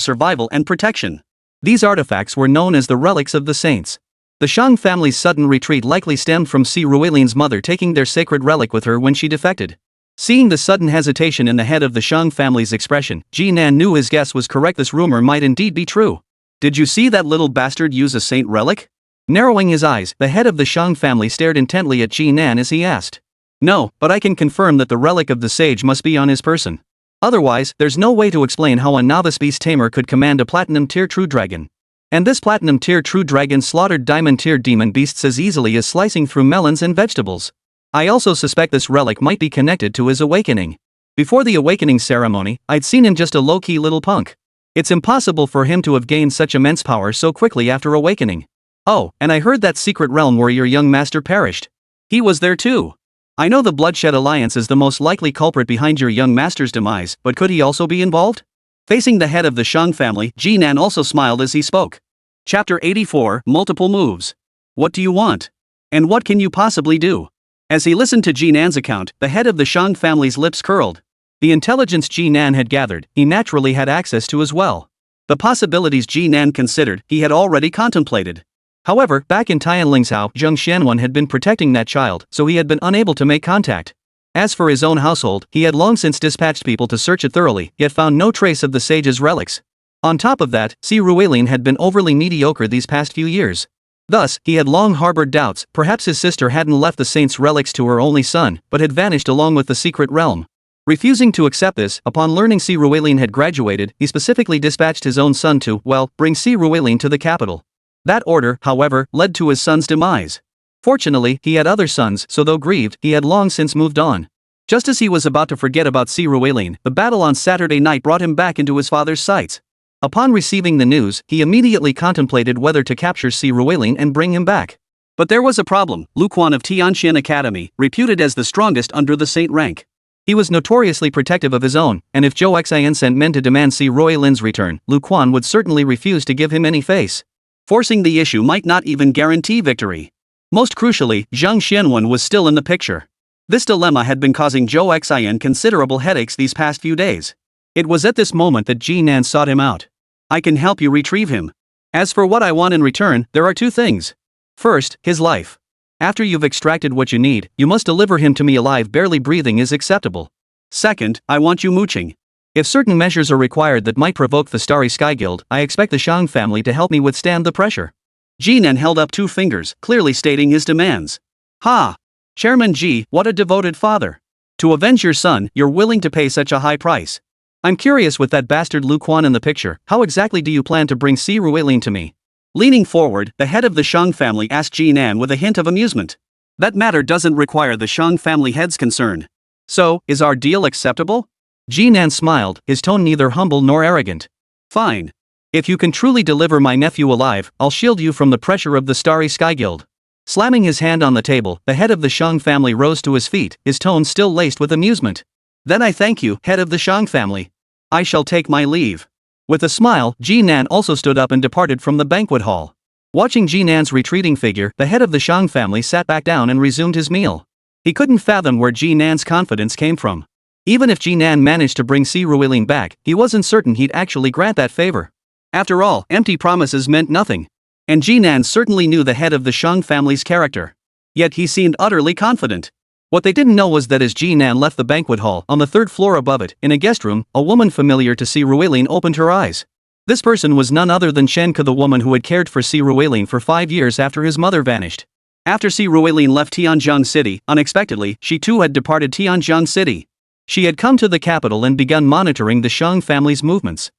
survival and protection. These artifacts were known as the relics of the saints. The Shang family's sudden retreat likely stemmed from Si Ruilian's mother taking their sacred relic with her when she defected. Seeing the sudden hesitation in the head of the Shang family's expression, Ji Nan knew his guess was correct. This rumor might indeed be true. Did you see that little bastard use a saint relic? Narrowing his eyes, the head of the Shang family stared intently at Ji Nan as he asked. No, but I can confirm that the relic of the sage must be on his person. Otherwise, there's no way to explain how a novice beast tamer could command a platinum tier true dragon. And this platinum tier true dragon slaughtered diamond tier demon beasts as easily as slicing through melons and vegetables. I also suspect this relic might be connected to his awakening. Before the awakening ceremony, I'd seen him just a low-key little punk. It's impossible for him to have gained such immense power so quickly after awakening. Oh, and I heard that secret realm where your young master perished. He was there too. I know the Bloodshed Alliance is the most likely culprit behind your young master's demise, but could he also be involved? Facing the head of the Shang family, Ji Nan also smiled as he spoke. Chapter 84, Multiple Moves. What do you want? And what can you possibly do? As he listened to Ji Nan's account, the head of the Shang family's lips curled. The intelligence Ji Nan had gathered, he naturally had access to as well. The possibilities Ji Nan considered, he had already contemplated. However, back in Tianlingzhou, Zhang Xianwen had been protecting that child, so he had been unable to make contact. As for his own household, he had long since dispatched people to search it thoroughly, yet found no trace of the sage's relics. On top of that, Si Ruilian had been overly mediocre these past few years. Thus, he had long harbored doubts. Perhaps his sister hadn't left the saint's relics to her only son, but had vanished along with the secret realm. Refusing to accept this, upon learning Si Ruilian had graduated, he specifically dispatched his own son to, bring Si Ruilian to the capital. That order, however, led to his son's demise. Fortunately, he had other sons, so though grieved, he had long since moved on. Just as he was about to forget about Si Ruilian, the battle on Saturday night brought him back into his father's sights. Upon receiving the news, he immediately contemplated whether to capture Si Ruilian and bring him back. But there was a problem. Lu Quan of Tianqian Academy, reputed as the strongest under the saint rank. He was notoriously protective of his own, and if Zhou Xian sent men to demand Si Ruilian's return, Lu Quan would certainly refuse to give him any face. Forcing the issue might not even guarantee victory. Most crucially, Zhang Xianwen was still in the picture. This dilemma had been causing Zhou Xian considerable headaches these past few days. It was at this moment that Ji Nan sought him out. I can help you retrieve him. As for what I want in return, there are 2 things. First, his life. After you've extracted what you need, you must deliver him to me alive. Barely breathing is acceptable. Second, I want you mooching. If certain measures are required that might provoke the Starry Sky Guild, I expect the Shang family to help me withstand the pressure. Ji Nan held up 2 fingers, clearly stating his demands. Ha! Chairman Ji, what a devoted father. To avenge your son, you're willing to pay such a high price. I'm curious, with that bastard Lu Quan in the picture, how exactly do you plan to bring Si Ruilian to me? Leaning forward, the head of the Shang family asked Ji Nan with a hint of amusement. That matter doesn't require the Shang family head's concern. So, is our deal acceptable? Jin Nan smiled, his tone neither humble nor arrogant. Fine. If you can truly deliver my nephew alive, I'll shield you from the pressure of the Starry Sky Guild. Slamming his hand on the table, the head of the Shang family rose to his feet, his tone still laced with amusement. Then I thank you, head of the Shang family. I shall take my leave. With a smile, Jin Nan also stood up and departed from the banquet hall. Watching Jin Nan's retreating figure, the head of the Shang family sat back down and resumed his meal. He couldn't fathom where Jin Nan's confidence came from. Even if Jin Nan managed to bring Si Ruilin back, he wasn't certain he'd actually grant that favor. After all, empty promises meant nothing. And Jin Nan certainly knew the head of the Shang family's character. Yet he seemed utterly confident. What they didn't know was that as Jin Nan left the banquet hall, on the third floor above it, in a guest room, a woman familiar to Si Ruilin opened her eyes. This person was none other than Shen Ke, the woman who had cared for Si Ruilin for 5 years after his mother vanished. After Si Ruilin left Tianjiang City, unexpectedly, she too had departed Tianjiang City. She had come to the capital and begun monitoring the Shang family's movements.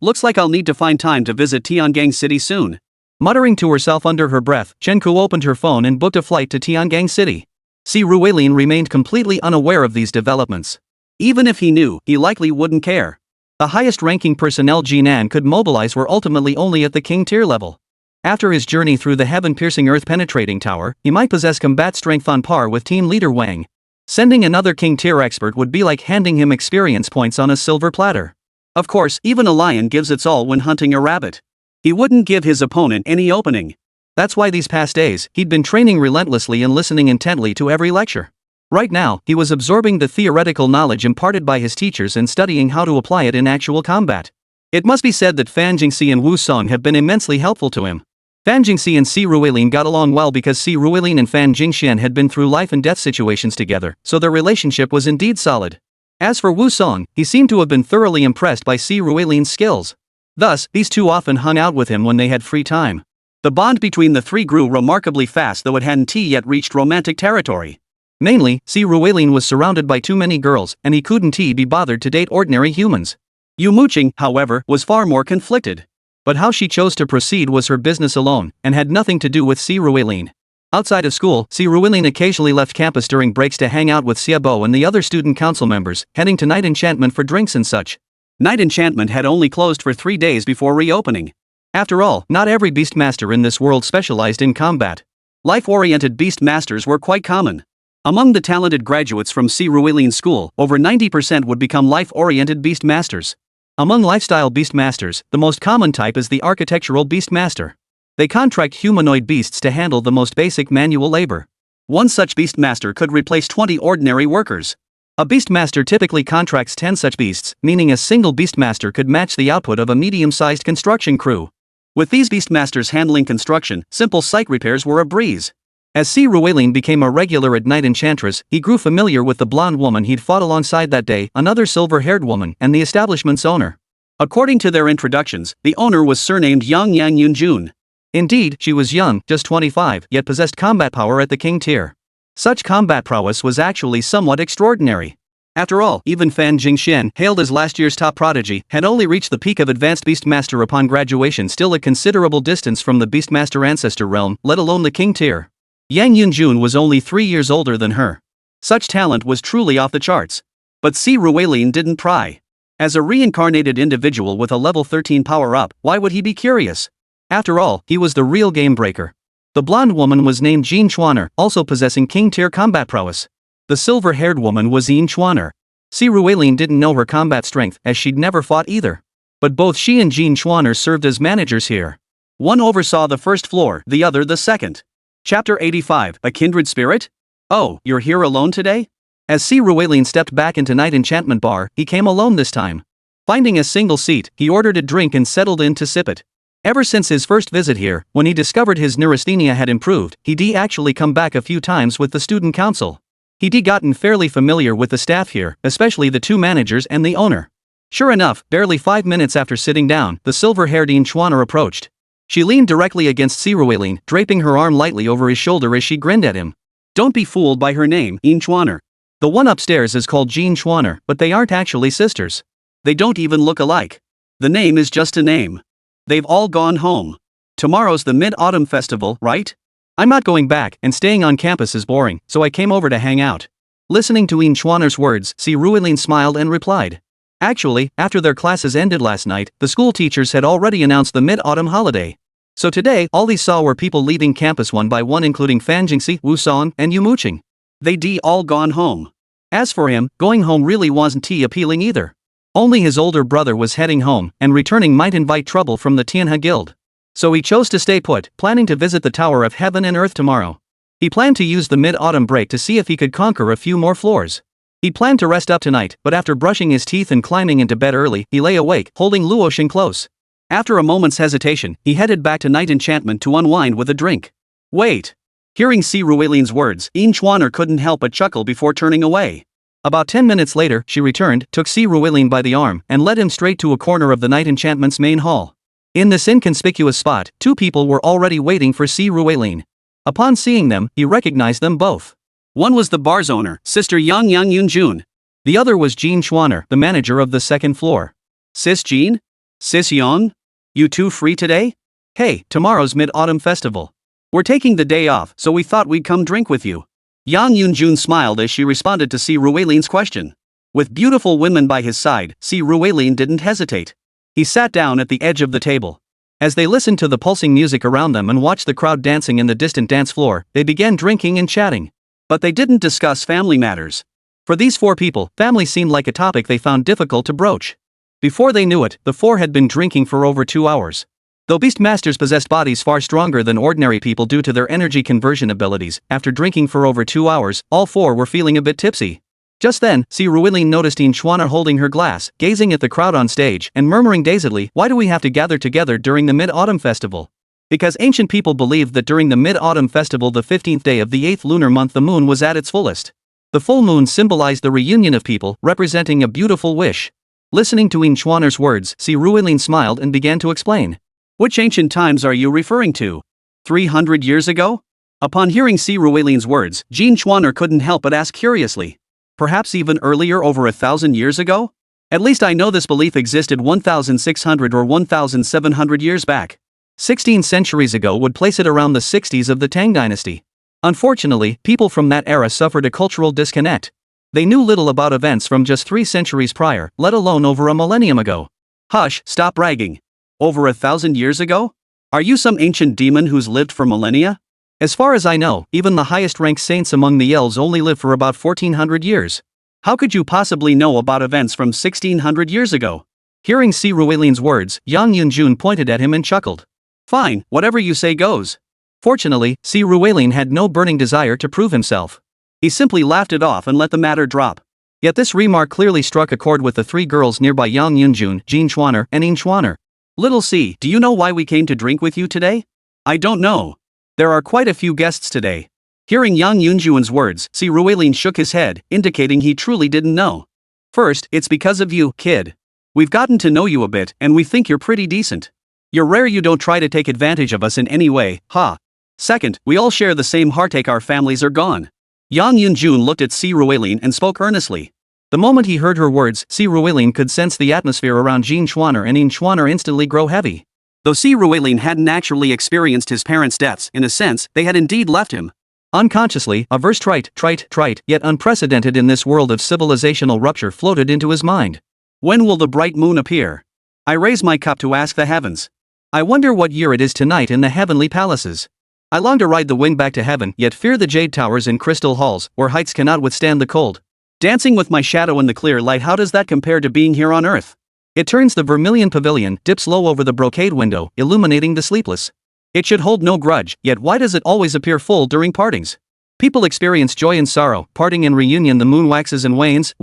Looks like I'll need to find time to visit Tianjiang City soon. Muttering to herself under her breath, Chen Ku opened her phone and booked a flight to Tianjiang City. Si Ruilin remained completely unaware of these developments. Even if he knew, he likely wouldn't care. The highest-ranking personnel Jin Nan could mobilize were ultimately only at the king tier level. After his journey through the heaven-piercing earth-penetrating tower, he might possess combat strength on par with team leader Wang. Sending another king tier expert would be like handing him experience points on a silver platter. Of course, even a lion gives its all when hunting a rabbit. He wouldn't give his opponent any opening. That's why these past days, he'd been training relentlessly and listening intently to every lecture. Right now, he was absorbing the theoretical knowledge imparted by his teachers and studying how to apply it in actual combat. It must be said that Fan Jingxi and Wu Song have been immensely helpful to him. Fan Jingxi and Si Ruilin got along well because Si Ruilin and Fan Jingxian had been through life and death situations together, so their relationship was indeed solid. As for Wu Song, he seemed to have been thoroughly impressed by Si Ruilin's skills. Thus, these two often hung out with him when they had free time. The bond between the three grew remarkably fast, though it hadn't yet reached romantic territory. Mainly, Si Ruilin was surrounded by too many girls, and he couldn't be bothered to date ordinary humans. Yumo Qing, however, was far more conflicted. But how she chose to proceed was her business alone, and had nothing to do with Si Ruilin. Outside of school, Si Ruilin occasionally left campus during breaks to hang out with Xiaobo and the other student council members, heading to Night Enchantment for drinks and such. Night Enchantment had only closed for 3 days before reopening. After all, not every beastmaster in this world specialized in combat. Life-oriented beastmasters were quite common. Among the talented graduates from Si Ruilin's school, over 90% would become life-oriented beastmasters. Among lifestyle beastmasters, the most common type is the architectural beastmaster. They contract humanoid beasts to handle the most basic manual labor. One such beastmaster could replace 20 ordinary workers. A beastmaster typically contracts 10 such beasts, meaning a single beastmaster could match the output of a medium-sized construction crew. With these beastmasters handling construction, simple site repairs were a breeze. As Si Ruilin became a regular at Night Enchantress, he grew familiar with the blonde woman he'd fought alongside that day, another silver-haired woman, and the establishment's owner. According to their introductions, the owner was surnamed Yang Yang Yunjun. Indeed, she was young, just 25, yet possessed combat power at the king tier. Such combat prowess was actually somewhat extraordinary. After all, even Fan Jingxian, hailed as last year's top prodigy, had only reached the peak of advanced beastmaster upon graduation, still a considerable distance from the beastmaster ancestor realm, let alone the king tier. Yang Yunjun was only 3 years older than her. Such talent was truly off the charts. But Si Ruilin didn't pry. As a reincarnated individual with a level 13 power-up, why would he be curious? After all, he was the real game-breaker. The blonde woman was named Jin Chuaner, also possessing king-tier combat prowess. The silver-haired woman was Yin Chuaner. Si Ruilin didn't know her combat strength, as she'd never fought either. But both she and Jin Chuaner served as managers here. One oversaw the first floor, the other the second. Chapter 85, A Kindred Spirit? Oh, you're here alone today? As Si Ruilin stepped back into Night Enchantment Bar, he came alone this time. Finding a single seat, he ordered a drink and settled in to sip it. Ever since his first visit here, when he discovered his neurasthenia had improved, he'd actually come back a few times with the student council. He'd gotten fairly familiar with the staff here, especially the two managers and the owner. Sure enough, barely 5 minutes after sitting down, the silver-haired Yin Chuaner approached. She leaned directly against Si Ruilin, draping her arm lightly over his shoulder as she grinned at him. Don't be fooled by her name, Yin Chuaner. The one upstairs is called Jin Chuaner, but they aren't actually sisters. They don't even look alike. The name is just a name. They've all gone home. Tomorrow's the Mid-Autumn Festival, right? I'm not going back, and staying on campus is boring, so I came over to hang out. Listening to Yin Chuaner's words, Si Ruilin smiled and replied. Actually, after their classes ended last night, the school teachers had already announced the mid-autumn holiday. So today, all they saw were people leaving campus one by one, including Fan Jingxi, Wu Son, and Yumo Qing. They'd all gone home. As for him, going home really wasn't too appealing either. Only his older brother was heading home, and returning might invite trouble from the Tianhe Guild. So he chose to stay put, planning to visit the Tower of Heaven and Earth tomorrow. He planned to use the mid-autumn break to see if he could conquer a few more floors. He planned to rest up tonight, but after brushing his teeth and climbing into bed early, he lay awake, holding Luo Xing close. After a moment's hesitation, he headed back to Night Enchantment to unwind with a drink. Wait. Hearing Si Ruilin's words, Yin Chuaner couldn't help but chuckle before turning away. About 10 minutes later, she returned, took Si Ruilin by the arm, and led him straight to a corner of the Night Enchantment's main hall. In this inconspicuous spot, two people were already waiting for Si Ruilin. Upon seeing them, he recognized them both. One was the bar's owner, Sister Yang Yunjun. The other was Jin Chuaner, the manager of the second floor. Sis Jin? Sis Yang? You two free today? Hey, tomorrow's Mid-Autumn Festival. We're taking the day off, so we thought we'd come drink with you. Yang Yunjun smiled as she responded to Si Ruilin's question. With beautiful women by his side, Si Ruilin didn't hesitate. He sat down at the edge of the table. As they listened to the pulsing music around them and watched the crowd dancing in the distant dance floor, they began drinking and chatting. But they didn't discuss family matters. For these four people, family seemed like a topic they found difficult to broach. Before they knew it, the four had been drinking for over 2 hours. Though Beastmasters possessed bodies far stronger than ordinary people due to their energy conversion abilities, after drinking for over 2 hours, all four were feeling a bit tipsy. Just then, Si Ruilin noticed Yin Chuaner holding her glass, gazing at the crowd on stage, and murmuring dazedly, "Why do we have to gather together during the Mid-Autumn Festival?" Because ancient people believed that during the Mid-Autumn Festival, the 15th day of the 8th lunar month, the moon was at its fullest. The full moon symbolized the reunion of people, representing a beautiful wish. Listening to Yin Chuaner's words, Si Ruilin smiled and began to explain. Which ancient times are you referring to? 300 years ago? Upon hearing Si Ruilin's words, Jin Chuaner couldn't help but ask curiously. Perhaps even earlier, over 1,000 years ago? At least I know this belief existed 1,600 or 1,700 years back. 16 centuries ago would place it around the 60s of the Tang dynasty. Unfortunately, people from that era suffered a cultural disconnect. They knew little about events from just 3 centuries prior, let alone over a millennium ago. Hush, stop bragging. Over 1,000 years ago? Are you some ancient demon who's lived for millennia? As far as I know, even the highest-ranked saints among the elves only live for about 1,400 years. How could you possibly know about events from 1,600 years ago? Hearing Si Ruilin's words, Yang Yunjun pointed at him and chuckled. Fine, whatever you say goes. Fortunately, Si Ruilin had no burning desire to prove himself. He simply laughed it off and let the matter drop. Yet this remark clearly struck a chord with the 3 girls nearby: Yang Yunjun, Jin Chuaner, and Yin Chuaner. Little C, do you know why we came to drink with you today? I don't know. There are quite a few guests today. Hearing Yang Yunjun's words, Si Ruilin shook his head, indicating he truly didn't know. First, it's because of you, kid. We've gotten to know you a bit, and we think you're pretty decent. You're rare you don't try to take advantage of us in any way, ha. Second, we all share the same heartache, our families are gone. Yang Yunjun looked at Si Ruilin and spoke earnestly. The moment he heard her words, Si Ruilin could sense the atmosphere around Jin Chuaner and Yin Chuaner instantly grow heavy. Though Si Ruilin hadn't actually experienced his parents' deaths, in a sense, they had indeed left him. Unconsciously, a verse trite, yet unprecedented in this world of civilizational rupture floated into his mind. When will the bright moon appear? I raise my cup to ask the heavens. I wonder what year it is tonight in the heavenly palaces. I long to ride the wing back to heaven, yet fear the jade towers and crystal halls, where heights cannot withstand the cold. Dancing with my shadow in the clear light, how does that compare to being here on earth? It turns the vermilion pavilion, dips low over the brocade window, illuminating the sleepless. It should hold no grudge, yet why does it always appear full during partings? People experience joy and sorrow, parting and reunion, the moon waxes and wanes,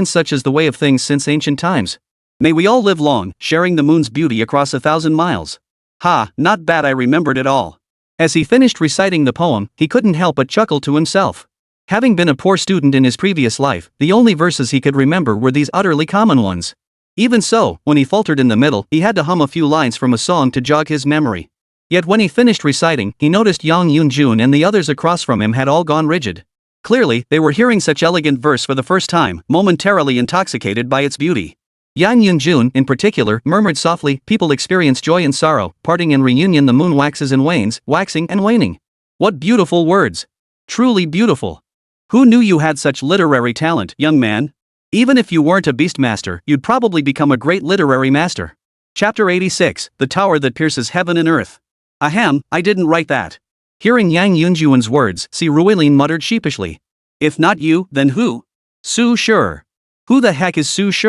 such is the way of things since ancient times. May we all live long, sharing the moon's beauty across 1,000 miles. Ha, not bad, I remembered it all. As he finished reciting the poem, he couldn't help but chuckle to himself. Having been a poor student in his previous life, the only verses he could remember were these utterly common ones. Even so, when he faltered in the middle, he had to hum a few lines from a song to jog his memory. Yet when he finished reciting, he noticed Yang Yunjun and the others across from him had all gone rigid. Clearly, they were hearing such elegant verse for the first time, momentarily intoxicated by its beauty. Yang Yunjun, in particular, murmured softly, people experience joy and sorrow, parting and reunion, the moon waxes and wanes, waxing and waning. What beautiful words! Truly beautiful. Who knew you had such literary talent, young man? Even if you weren't a beastmaster, you'd probably become a great literary master. Chapter 86, The Tower That Pierces Heaven and Earth. Ahem, I didn't write that. Hearing Yang Yunjuan's words, Si Ruilin muttered sheepishly. If not you, then who? Su Shi. Who the heck is Su Shi?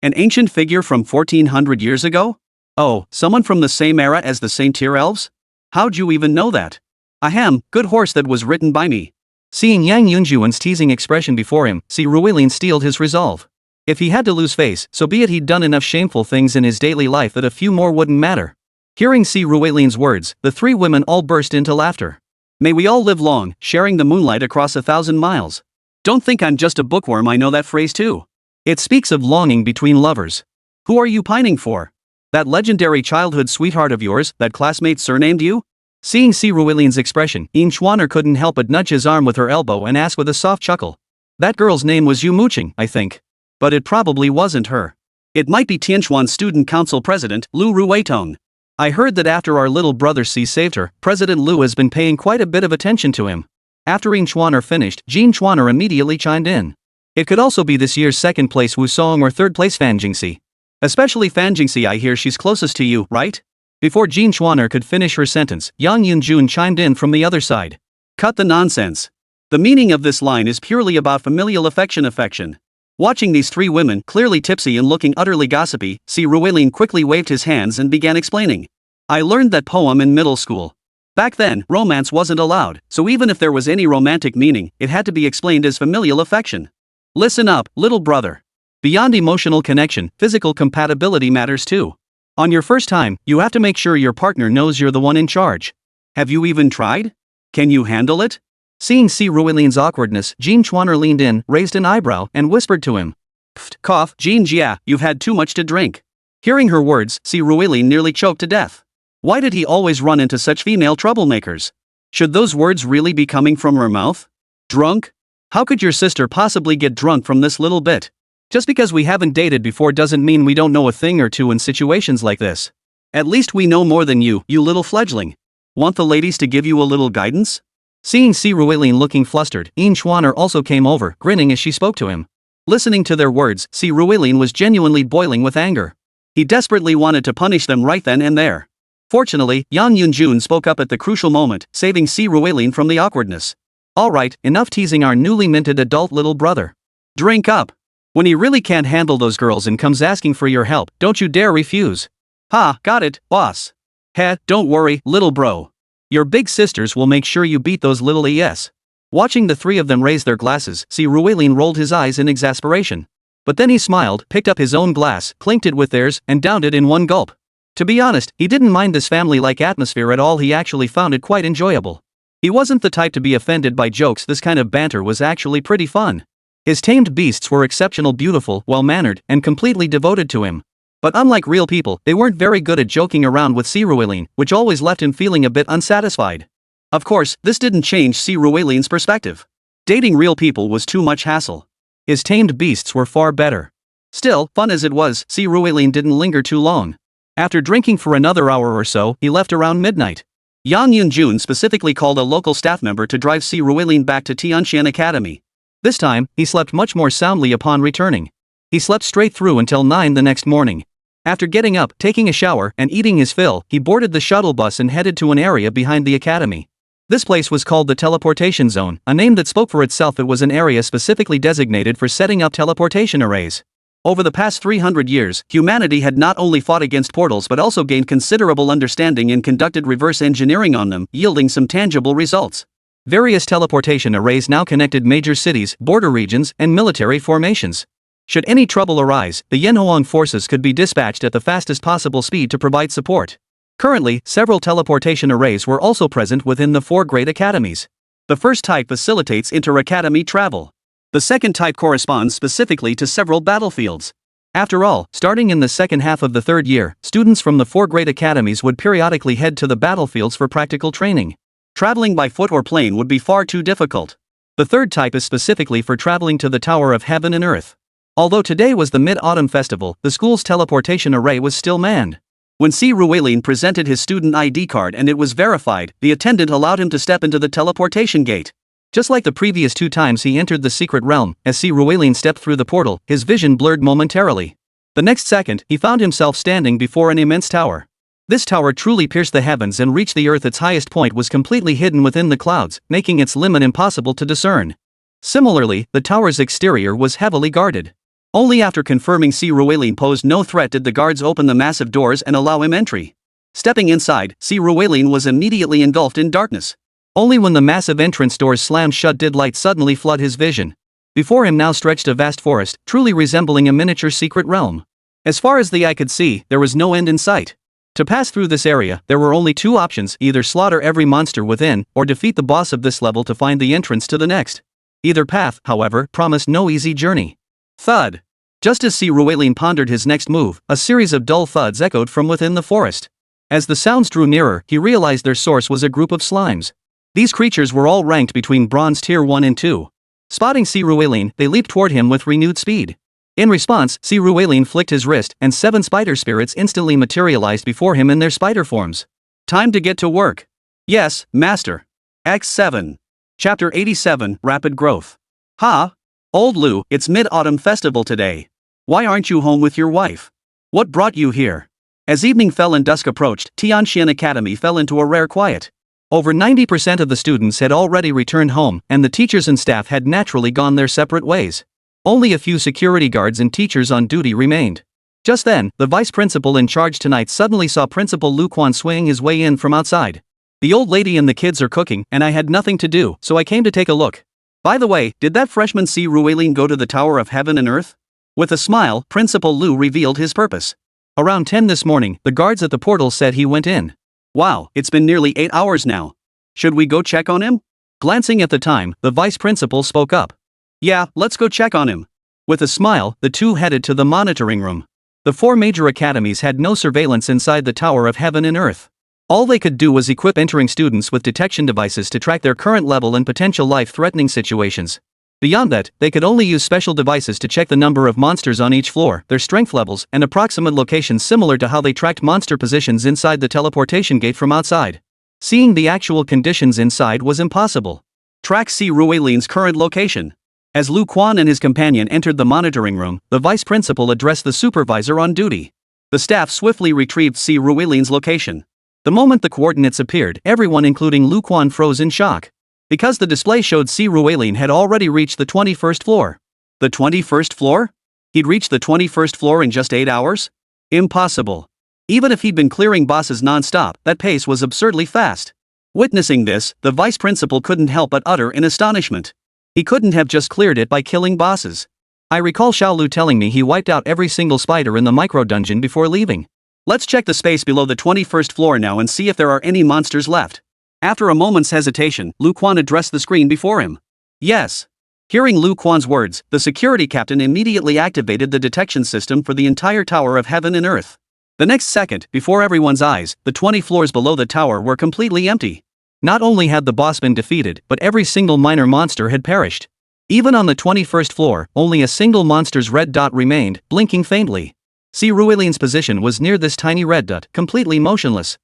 An ancient figure from 1400 years ago? Oh, someone from the same era as the Saint-Tier elves? How'd you even know that? Ahem, good horse that was written by me. Seeing Yang Yunjuan's teasing expression before him, Si Ruilin steeled his resolve. If he had to lose face, so be it. He'd done enough shameful things in his daily life that a few more wouldn't matter. Hearing Si Ruilin's words, the three women all burst into laughter. May we all live long, sharing the moonlight across 1,000 miles. Don't think I'm just a bookworm, I know that phrase too. It speaks of longing between lovers. Who are you pining for? That legendary childhood sweetheart of yours, that classmate surnamed you? Seeing Si Ruilin's expression, Yin Chuaner couldn't help but nudge his arm with her elbow and ask with a soft chuckle. That girl's name was Yumo Qing, I think. But it probably wasn't her. It might be Tianquan's student council president, Lu Ruitong. I heard that after our little brother Si saved her, President Lu has been paying quite a bit of attention to him. After Yin Chuaner finished, Jin Chuaner immediately chimed in. It could also be this year's second place Wusong or third place Fan Jingxi. Especially Fan Jingxi, I hear she's closest to you, right? Before Jin Chuaner could finish her sentence, Yang Yunjun chimed in from the other side. Cut the nonsense. The meaning of this line is purely about familial affection. Watching these three women, clearly tipsy and looking utterly gossipy, Si Ruilin quickly waved his hands and began explaining. I learned that poem in middle school. Back then, romance wasn't allowed, so even if there was any romantic meaning, it had to be explained as familial affection. Listen up, little brother. Beyond emotional connection, physical compatibility matters too. On your first time, you have to make sure your partner knows you're the one in charge. Have you even tried? Can you handle it? Seeing Si Ruilin's awkwardness, Jin Chuaner leaned in, raised an eyebrow, and whispered to him. Pfft, cough, Jin Jia, you've had too much to drink. Hearing her words, Si Ruilin nearly choked to death. Why did he always run into such female troublemakers? Should those words really be coming from her mouth? Drunk? How could your sister possibly get drunk from this little bit? Just because we haven't dated before doesn't mean we don't know a thing or two in situations like this. At least we know more than you little fledgling. Want the ladies to give you a little guidance? Seeing Si Ruilin looking flustered, Yin Chuaner also came over, grinning as she spoke to him. Listening to their words, Si Ruilin was genuinely boiling with anger. He desperately wanted to punish them right then and there. Fortunately, Yang Yunjun spoke up at the crucial moment, saving Si Ruilin from the awkwardness. Alright, enough teasing our newly minted adult little brother. Drink up. When he really can't handle those girls and comes asking for your help, don't you dare refuse. Ha, got it, boss. Heh, don't worry, little bro. Your big sisters will make sure you beat those little ES. Watching the three of them raise their glasses, Si Ruilin rolled his eyes in exasperation. But then he smiled, picked up his own glass, clinked it with theirs, and downed it in one gulp. To be honest, he didn't mind this family-like atmosphere at all. He actually found it quite enjoyable. He wasn't the type to be offended by jokes. This kind of banter was actually pretty fun. His tamed beasts were exceptional, beautiful, well-mannered, and completely devoted to him. But unlike real people, they weren't very good at joking around with Si Ruilin, which always left him feeling a bit unsatisfied. Of course, this didn't change Si Ruilin's perspective. Dating real people was too much hassle. His tamed beasts were far better. Still, fun as it was, Si Ruilin didn't linger too long. After drinking for another hour or so, he left around midnight. Yang Yunjun specifically called a local staff member to drive Si Ruilin back to Tianxian Academy. This time, he slept much more soundly upon returning. He slept straight through until 9 the next morning. After getting up, taking a shower, and eating his fill, he boarded the shuttle bus and headed to an area behind the academy. This place was called the Teleportation Zone, a name that spoke for itself. It was an area specifically designated for setting up teleportation arrays. Over the past 300 years, humanity had not only fought against portals but also gained considerable understanding and conducted reverse engineering on them, yielding some tangible results. Various teleportation arrays now connected major cities, border regions, and military formations. Should any trouble arise, the Yanhuang forces could be dispatched at the fastest possible speed to provide support. Currently, several teleportation arrays were also present within the 4 great academies. The first type facilitates inter-academy travel. The second type corresponds specifically to several battlefields. After all, starting in the second half of the 3rd year, students from the 4 great academies would periodically head to the battlefields for practical training. Traveling by foot or plane would be far too difficult. The third type is specifically for traveling to the Tower of Heaven and Earth. Although today was the Mid-Autumn Festival, the school's teleportation array was still manned. When Si Ruilin presented his student ID card and it was verified, the attendant allowed him to step into the teleportation gate. Just like the previous 2 times he entered the secret realm, as Si Ruelin stepped through the portal, his vision blurred momentarily. The next second, he found himself standing before an immense tower. This tower truly pierced the heavens and reached the earth. Its highest point was completely hidden within the clouds, making its limit impossible to discern. Similarly, the tower's exterior was heavily guarded. Only after confirming Si Ruelin posed no threat did the guards open the massive doors and allow him entry. Stepping inside, Si Ruelin was immediately engulfed in darkness. Only when the massive entrance doors slammed shut did light suddenly flood his vision. Before him now stretched a vast forest, truly resembling a miniature secret realm. As far as the eye could see, there was no end in sight. To pass through this area, there were only 2 options: either slaughter every monster within, or defeat the boss of this level to find the entrance to the next. Either path, however, promised no easy journey. Thud. Just as Si Ruelin pondered his next move, a series of dull thuds echoed from within the forest. As the sounds drew nearer, he realized their source was a group of slimes. These creatures were all ranked between bronze tier 1 and 2. Spotting Si Ruelin, they leaped toward him with renewed speed. In response, Si Ruelin flicked his wrist, and 7 spider spirits instantly materialized before him in their spider forms. Time to get to work. Yes, Master. Act 7. Chapter 87, Rapid Growth. Ha! Old Lu, it's Mid-Autumn Festival today. Why aren't you home with your wife? What brought you here? As evening fell and dusk approached, Tianxian Academy fell into a rare quiet. Over 90% of the students had already returned home, and the teachers and staff had naturally gone their separate ways. Only a few security guards and teachers on duty remained. Just then, the vice principal in charge tonight suddenly saw Principal Lu Quan swinging his way in from outside. The old lady and the kids are cooking, and I had nothing to do, so I came to take a look. By the way, did that freshman Si Ruelin go to the Tower of Heaven and Earth? With a smile, Principal Lu revealed his purpose. Around 10 this morning, the guards at the portal said he went in. Wow, it's been nearly 8 hours now. Should we go check on him? Glancing at the time, the vice principal spoke up. Yeah, let's go check on him. With a smile, the two headed to the monitoring room. The 4 major academies had no surveillance inside the Tower of Heaven and Earth. All they could do was equip entering students with detection devices to track their current level and potential life-threatening situations. Beyond that, they could only use special devices to check the number of monsters on each floor, their strength levels, and approximate locations, similar to how they tracked monster positions inside the teleportation gate from outside. Seeing the actual conditions inside was impossible. Track Si Ruelin's current location. As Lu Quan and his companion entered the monitoring room, the vice principal addressed the supervisor on duty. The staff swiftly retrieved Si Ruelin's location. The moment the coordinates appeared, everyone including Lu Quan froze in shock. Because the display showed Si Ruelin had already reached the 21st floor. The 21st floor? He'd reached the 21st floor in just 8 hours? Impossible. Even if he'd been clearing bosses non-stop, that pace was absurdly fast. Witnessing this, the vice principal couldn't help but utter in astonishment. He couldn't have just cleared it by killing bosses. I recall Xiaolu telling me he wiped out every single spider in the micro-dungeon before leaving. Let's check the space below the 21st floor now and see if there are any monsters left. After a moment's hesitation, Lu Quan addressed the screen before him. Yes. Hearing Lu Quan's words, the security captain immediately activated the detection system for the entire Tower of Heaven and Earth. The next second, before everyone's eyes, the 20 floors below the tower were completely empty. Not only had the boss been defeated, but every single minor monster had perished. Even on the 21st floor, only a single monster's red dot remained, blinking faintly. Si Ruelin's position was near this tiny red dot, completely motionless.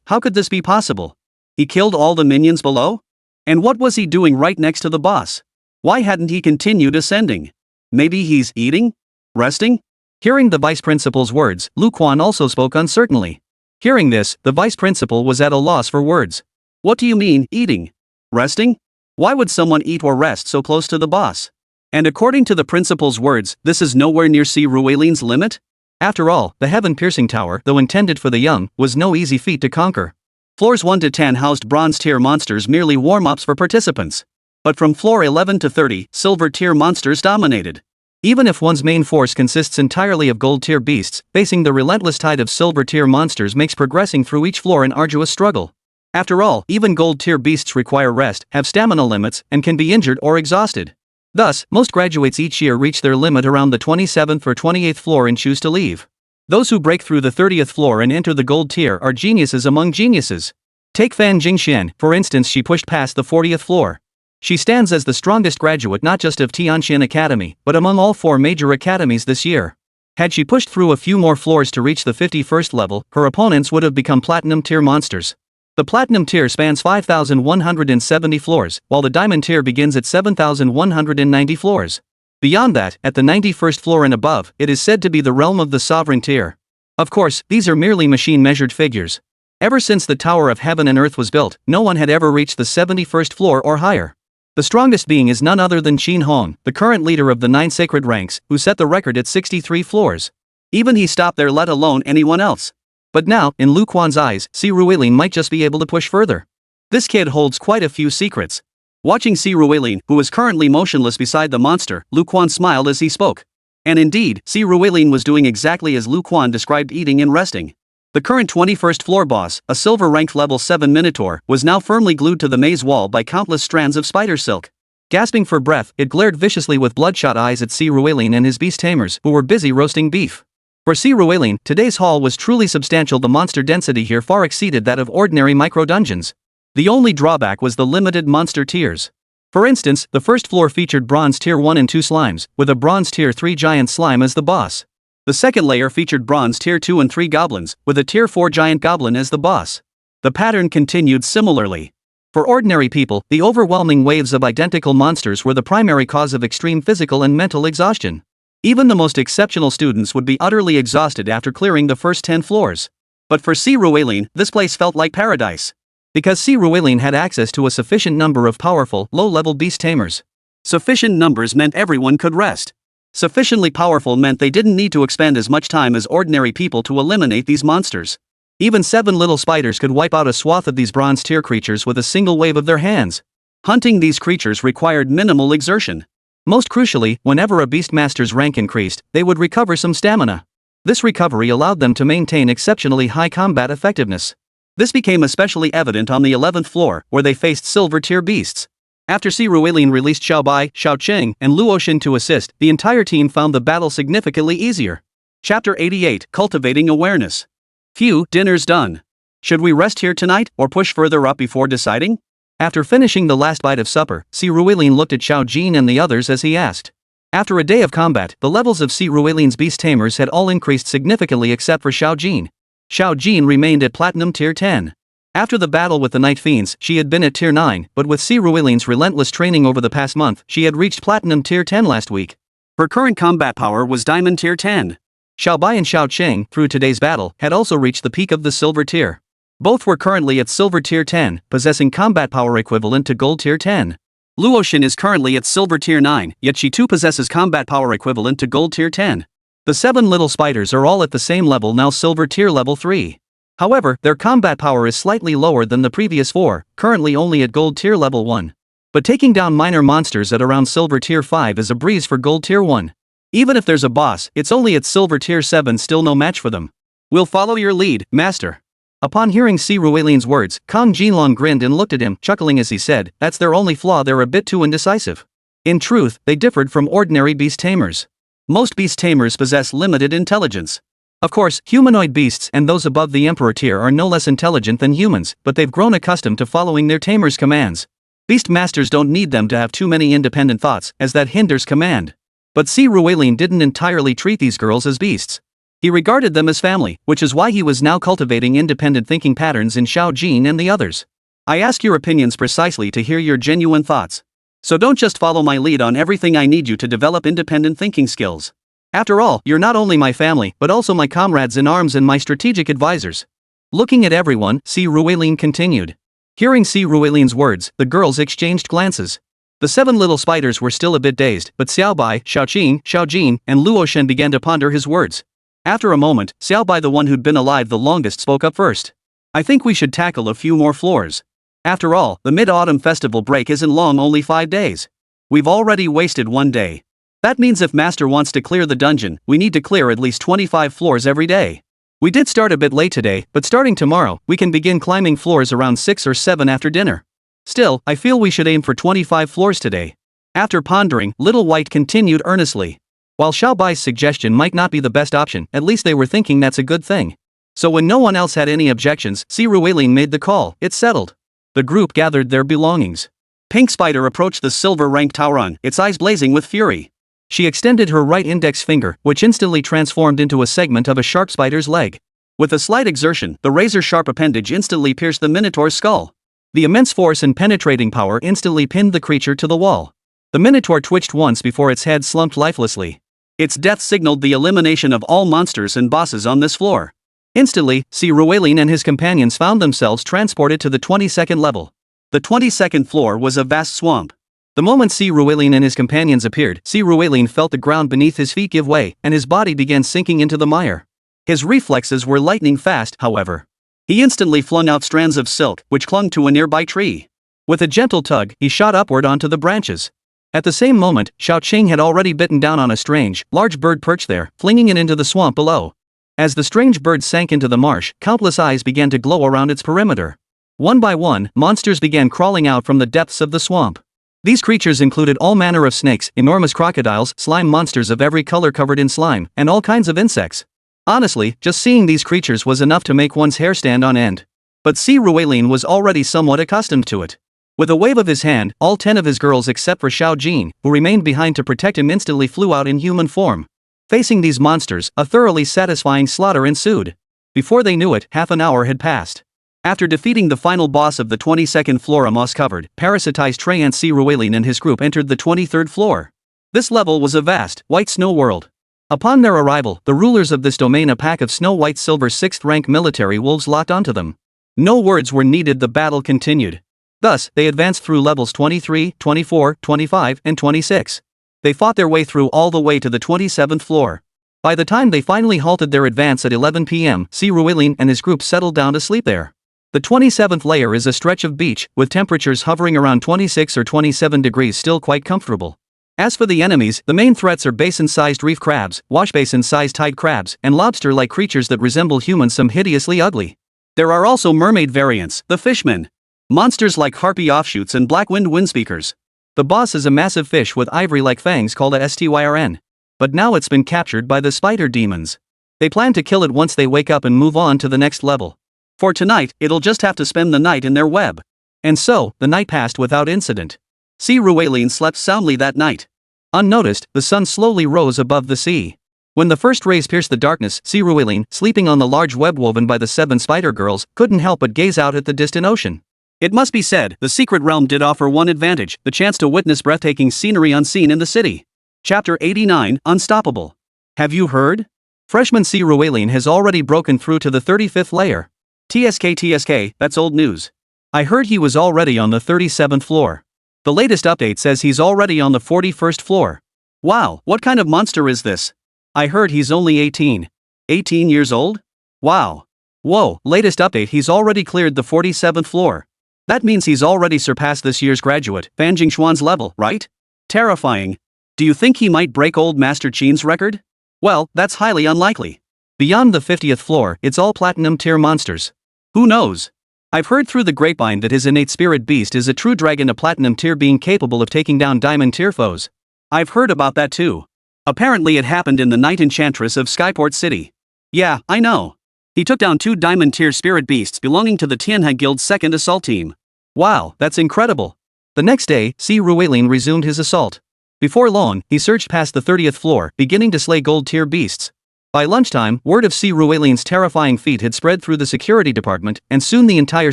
How could this be possible? He killed all the minions below? And what was he doing right next to the boss? Why hadn't he continued ascending? Maybe he's eating? Resting? Hearing the vice principal's words, Lu Quan also spoke uncertainly. Hearing this, the vice principal was at a loss for words. What do you mean, eating? Resting? Why would someone eat or rest so close to the boss? And according to the principal's words, this is nowhere near Si Ruelin's limit? After all, the heaven-piercing tower, though intended for the young, was no easy feat to conquer. Floors 1 to 10 housed bronze-tier monsters, merely warm-ups for participants. But from floor 11 to 30, silver-tier monsters dominated. Even if one's main force consists entirely of gold-tier beasts, facing the relentless tide of silver-tier monsters makes progressing through each floor an arduous struggle. After all, even gold-tier beasts require rest, have stamina limits, and can be injured or exhausted. Thus, most graduates each year reach their limit around the 27th or 28th floor and choose to leave. Those who break through the 30th floor and enter the gold tier are geniuses among geniuses. Take Fan Jingxian, for instance. She pushed past the 40th floor. She stands as the strongest graduate not just of Tianxian Academy, but among all 4 major academies this year. Had she pushed through a few more floors to reach the 51st level, her opponents would have become platinum tier monsters. The platinum tier spans 5,170 floors, while the diamond tier begins at 7,190 floors. Beyond that, at the 91st floor and above, it is said to be the realm of the sovereign tier. Of course, these are merely machine-measured figures. Ever since the Tower of Heaven and Earth was built, no one had ever reached the 71st floor or higher. The strongest being is none other than Jin Long, the current leader of the 9 sacred ranks, who set the record at 63 floors. Even he stopped there, let alone anyone else. But now, in Lu Quan's eyes, Si Ruilin might just be able to push further. This kid holds quite a few secrets. Watching Si Ruilin, who was currently motionless beside the monster, Lu Quan smiled as he spoke. And indeed, Si Ruilin was doing exactly as Lu Quan described, eating and resting. The current 21st floor boss, a silver-ranked level 7 minotaur, was now firmly glued to the maze wall by countless strands of spider silk. Gasping for breath, it glared viciously with bloodshot eyes at Si Ruilin and his beast tamers, who were busy roasting beef. For Si Ruilin, today's haul was truly substantial. The monster density here far exceeded that of ordinary micro-dungeons. The only drawback was the limited monster tiers. For instance, the first floor featured bronze tier 1 and 2 slimes, with a bronze tier 3 giant slime as the boss. The second layer featured bronze tier 2 and 3 goblins, with a tier 4 giant goblin as the boss. The pattern continued similarly. For ordinary people, the overwhelming waves of identical monsters were the primary cause of extreme physical and mental exhaustion. Even the most exceptional students would be utterly exhausted after clearing the first 10 floors. But for Si Ruilin, this place felt like paradise. Because Si Ruilin had access to a sufficient number of powerful, low-level beast tamers. Sufficient numbers meant everyone could rest. Sufficiently powerful meant they didn't need to expend as much time as ordinary people to eliminate these monsters. Even 7 little spiders could wipe out a swath of these bronze tier creatures with a single wave of their hands. Hunting these creatures required minimal exertion. Most crucially, whenever a beastmaster's rank increased, they would recover some stamina. This recovery allowed them to maintain exceptionally high combat effectiveness. This became especially evident on the 11th floor, where they faced silver-tier beasts. After Si Ruilin released Xiaobai, Xiaoqing, and Luoshin to assist, the entire team found the battle significantly easier. Chapter 88, Cultivating Awareness. Phew, dinner's done. Should we rest here tonight, or push further up before deciding? After finishing the last bite of supper, Si Ruilin looked at Xiao Jin and the others as he asked. After a day of combat, the levels of Si Ruilin's beast tamers had all increased significantly except for Xiao Jin. Xiao Jin remained at Platinum Tier 10. After the battle with the Night Fiends, she had been at Tier 9, but with Si Ruilin's relentless training over the past month, she had reached Platinum Tier 10 last week. Her current combat power was Diamond Tier 10. Xiaobai and Xiaoqing, through today's battle, had also reached the peak of the Silver Tier. Both were currently at Silver Tier 10, possessing combat power equivalent to Gold Tier 10. Luoshin is currently at Silver Tier 9, yet she too possesses combat power equivalent to Gold Tier 10. The 7 little spiders are all at the same level now, Silver Tier Level 3. However, their combat power is slightly lower than the previous 4, currently only at Gold Tier Level 1. But taking down minor monsters at around Silver Tier 5 is a breeze for Gold Tier 1. Even if there's a boss, it's only at Silver Tier 7, still no match for them. We'll follow your lead, Master. Upon hearing Si Ruilin's words, Jin Long grinned and looked at him, chuckling as he said, "That's their only flaw, they're a bit too indecisive." In truth, they differed from ordinary beast tamers. Most beast tamers possess limited intelligence. Of course, humanoid beasts and those above the Emperor tier are no less intelligent than humans, but they've grown accustomed to following their tamers' commands. Beast masters don't need them to have too many independent thoughts, as that hinders command. But Si Ruilin didn't entirely treat these girls as beasts. He regarded them as family, which is why he was now cultivating independent thinking patterns in Xiao Jin and the others. I ask your opinions precisely to hear your genuine thoughts. So don't just follow my lead on everything, I need you to develop independent thinking skills. After all, you're not only my family, but also my comrades in arms and my strategic advisors. Looking at everyone, Si Ruilin continued. Hearing Si Ruilin's words, the girls exchanged glances. The 7 little spiders were still a bit dazed, but Xiaobai, Xiaoqing, Xiao Jin, and Luoshin began to ponder his words. After a moment, Xiaobai, the one who'd been alive the longest, spoke up first. I think we should tackle a few more floors. After all, the Mid-Autumn Festival break isn't long, only 5 days. We've already wasted 1 day. That means if Master wants to clear the dungeon, we need to clear at least 25 floors every day. We did start a bit late today, but starting tomorrow, we can begin climbing floors around 6 or 7 after dinner. Still, I feel we should aim for 25 floors today. After pondering, Little White continued earnestly. While Xiaobai's suggestion might not be the best option, at least they were thinking that's a good thing. So when no one else had any objections, Si Ruilin made the call. It's settled. The group gathered their belongings. Pink Spider approached the silver-ranked Tauron, its eyes blazing with fury. She extended her right index finger, which instantly transformed into a segment of a shark spider's leg. With a slight exertion, the razor-sharp appendage instantly pierced the Minotaur's skull. The immense force and penetrating power instantly pinned the creature to the wall. The Minotaur twitched once before its head slumped lifelessly. Its death signaled the elimination of all monsters and bosses on this floor. Instantly, Si Ruelin and his companions found themselves transported to the 22nd level. The 22nd floor was a vast swamp. The moment Si Ruelin and his companions appeared, Si Ruelin felt the ground beneath his feet give way, and his body began sinking into the mire. His reflexes were lightning fast, however. He instantly flung out strands of silk, which clung to a nearby tree. With a gentle tug, he shot upward onto the branches. At the same moment, Xiao Qing had already bitten down on a strange, large bird perched there, flinging it into the swamp below. As the strange bird sank into the marsh, countless eyes began to glow around its perimeter. One by one, monsters began crawling out from the depths of the swamp. These creatures included all manner of snakes, enormous crocodiles, slime monsters of every color covered in slime, and all kinds of insects. Honestly, just seeing these creatures was enough to make one's hair stand on end. But Si Ruelin was already somewhat accustomed to it. With a wave of his hand, all 10 of his girls except for Xiao Jin, who remained behind to protect him, instantly flew out in human form. Facing these monsters, a thoroughly satisfying slaughter ensued. Before they knew it, half an hour had passed. After defeating the final boss of the 22nd floor, a moss-covered, parasitized Treant, Si Ruelin and his group entered the 23rd floor. This level was a vast, white snow world. Upon their arrival, the rulers of this domain, a pack of snow-white silver 6th-rank military wolves, locked onto them. No words were needed, the battle continued. Thus, they advanced through levels 23, 24, 25, and 26. They fought their way through all the way to the 27th floor. By the time they finally halted their advance at 11 p.m., Si Ruelin and his group settled down to sleep there. The 27th layer is a stretch of beach, with temperatures hovering around 26 or 27 degrees, still quite comfortable. As for the enemies, the main threats are basin-sized reef crabs, washbasin-sized tide crabs, and lobster-like creatures that resemble humans, some hideously ugly. There are also mermaid variants, the fishmen. Monsters like harpy offshoots and black-winged windspeakers. The boss is a massive fish with ivory-like fangs called a styrn. But now it's been captured by the spider demons. They plan to kill it once they wake up and move on to the next level. For tonight, it'll just have to spend the night in their web. And so, the night passed without incident. Si Ruelin slept soundly that night. Unnoticed, the sun slowly rose above the sea. When the first rays pierced the darkness, Si Ruelin, sleeping on the large web woven by the 7 spider girls, couldn't help but gaze out at the distant ocean. It must be said, the secret realm did offer one advantage, the chance to witness breathtaking scenery unseen in the city. Chapter 89, Unstoppable. Have you heard? Freshman Si Ruelin has already broken through to the 35th layer. TSK, that's old news. I heard he was already on the 37th floor. The latest update says he's already on the 41st floor. Wow, what kind of monster is this? I heard he's only 18. 18 years old? Wow. Whoa, latest update, he's already cleared the 47th floor. That means he's already surpassed this year's graduate, Fan Jingshuan's level, right? Terrifying. Do you think he might break old Master Qin's record? Well, that's highly unlikely. Beyond the 50th floor, it's all platinum tier monsters. Who knows? I've heard through the grapevine that his innate spirit beast is a true dragon, a platinum tier being capable of taking down diamond tier foes. I've heard about that too. Apparently it happened in the Night Enchantress of Skyport City. Yeah, I know. He took down 2 diamond tier spirit beasts belonging to the Tianhe Guild's 2nd assault team. Wow, that's incredible. The next day, Si Ruelin resumed his assault. Before long, he surged past the 30th floor, beginning to slay gold tier beasts. By lunchtime, word of Si Ruelin's terrifying feat had spread through the security department, and soon the entire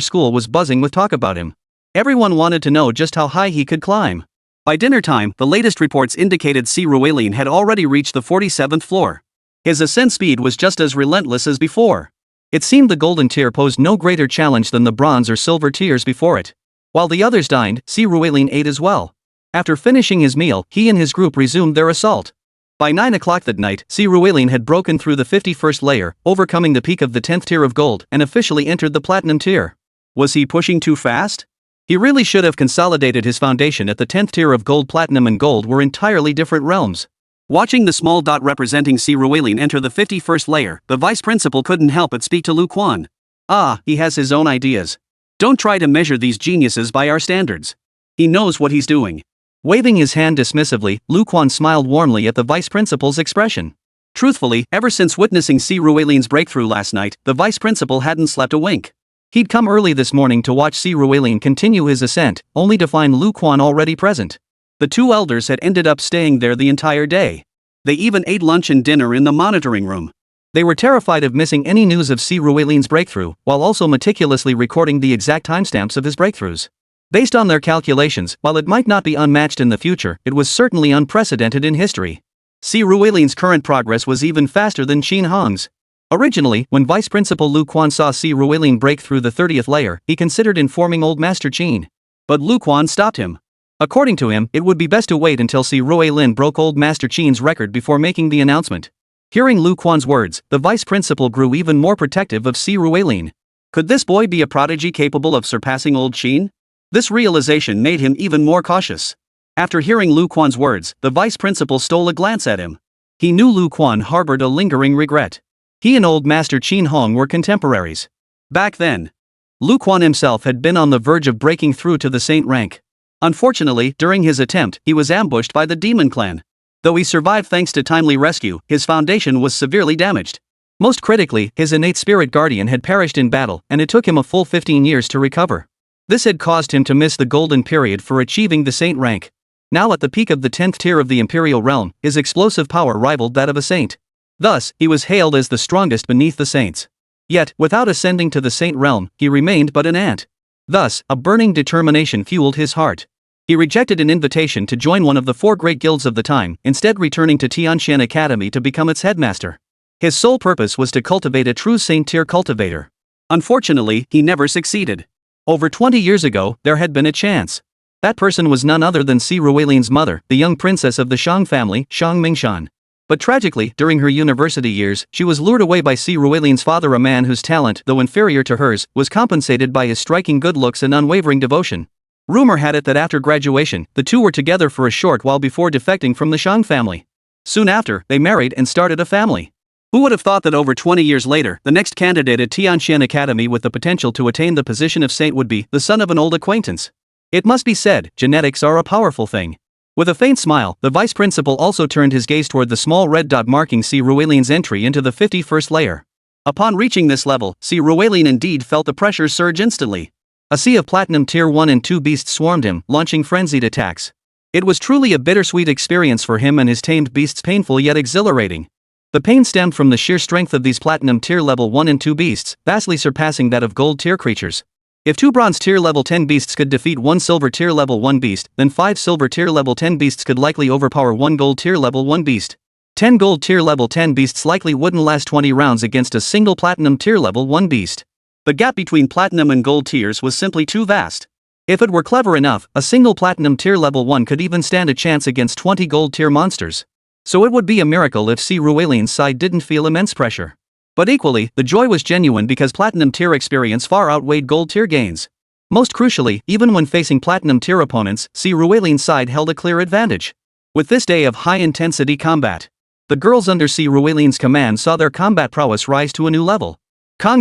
school was buzzing with talk about him. Everyone wanted to know just how high he could climb. By dinner time, the latest reports indicated Si Ruelin had already reached the 47th floor. His ascent speed was just as relentless as before. It seemed the golden tier posed no greater challenge than the bronze or silver tiers before it. While the others dined, Si Ruelin ate as well. After finishing his meal, he and his group resumed their assault. By 9 o'clock that night, Si Ruelin had broken through the 51st layer, overcoming the peak of the 10th tier of gold, and officially entered the platinum tier. Was he pushing too fast? He really should have consolidated his foundation at the 10th tier of gold. Platinum and gold were entirely different realms. Watching the small dot representing Si Ruelin enter the 51st layer, the vice principal couldn't help but speak to Lu Quan. Ah, he has his own ideas. Don't try to measure these geniuses by our standards. He knows what he's doing. Waving his hand dismissively, Lu Quan smiled warmly at the vice principal's expression. Truthfully, ever since witnessing Si Ruelin's breakthrough last night, the vice principal hadn't slept a wink. He'd come early this morning to watch Si Ruelin continue his ascent, only to find Lu Quan already present. The 2 elders had ended up staying there the entire day. They even ate lunch and dinner in the monitoring room. They were terrified of missing any news of Si Ruelin's breakthrough, while also meticulously recording the exact timestamps of his breakthroughs. Based on their calculations, while it might not be unmatched in the future, it was certainly unprecedented in history. Si Ruelin's current progress was even faster than Qin Hong's. Originally, when Vice Principal Lu Quan saw Si Ruelin break through the 30th layer, he considered informing Old Master Qin. But Lu Quan stopped him. According to him, it would be best to wait until Si Ruelin broke Old Master Qin's record before making the announcement. Hearing Lu Quan's words, the Vice Principal grew even more protective of Si Ruelin. Could this boy be a prodigy capable of surpassing Old Qin? This realization made him even more cautious. After hearing Lu Quan's words, the Vice Principal stole a glance at him. He knew Lu Quan harbored a lingering regret. He and Old Master Qin Hong were contemporaries. Back then, Lu Quan himself had been on the verge of breaking through to the saint rank. Unfortunately, during his attempt, he was ambushed by the Demon Clan. Though he survived thanks to timely rescue, his foundation was severely damaged. Most critically, his innate spirit guardian had perished in battle, and it took him a full 15 years to recover. This had caused him to miss the golden period for achieving the saint rank. Now at the peak of the 10th tier of the Imperial Realm, his explosive power rivaled that of a saint. Thus, he was hailed as the strongest beneath the saints. Yet, without ascending to the saint realm, he remained but an ant. Thus, a burning determination fueled his heart. He rejected an invitation to join one of the 4 great guilds of the time, instead returning to Tianshan Academy to become its headmaster. His sole purpose was to cultivate a true saint-tier cultivator. Unfortunately, he never succeeded. Over 20 years ago, there had been a chance. That person was none other than Si Ruelin's mother, the young princess of the Shang family, Shang Mingshan. But tragically, during her university years, she was lured away by Si Ruelin's father, a man whose talent, though inferior to hers, was compensated by his striking good looks and unwavering devotion. Rumor had it that after graduation, the two were together for a short while before defecting from the Shang family. Soon after, they married and started a family. Who would have thought that over 20 years later, the next candidate at Tianshan Academy with the potential to attain the position of saint would be the son of an old acquaintance? It must be said, genetics are a powerful thing. With a faint smile, the Vice Principal also turned his gaze toward the small red dot marking Si Ruelin's entry into the 51st layer. Upon reaching this level, Si Ruelin indeed felt the pressure surge instantly. A sea of Platinum Tier 1 and 2 beasts swarmed him, launching frenzied attacks. It was truly a bittersweet experience for him and his tamed beasts, painful yet exhilarating. The pain stemmed from the sheer strength of these Platinum Tier Level 1 and 2 beasts, vastly surpassing that of Gold Tier creatures. If 2 Bronze Tier Level 10 beasts could defeat 1 Silver Tier Level 1 beast, then 5 Silver Tier Level 10 beasts could likely overpower 1 Gold Tier Level 1 beast. 10 Gold Tier Level 10 beasts likely wouldn't last 20 rounds against a single Platinum Tier Level 1 beast. The gap between Platinum and Gold tiers was simply too vast. If it were clever enough, a single Platinum Tier Level 1 could even stand a chance against 20 Gold Tier monsters. So it would be a miracle if Si Ruelin's side didn't feel immense pressure. But equally, the joy was genuine because Platinum Tier experience far outweighed Gold Tier gains. Most crucially, even when facing Platinum Tier opponents, Si Ruelin's side held a clear advantage. With this day of high-intensity combat, the girls under Si Ruelin's command saw their combat prowess rise to a new level.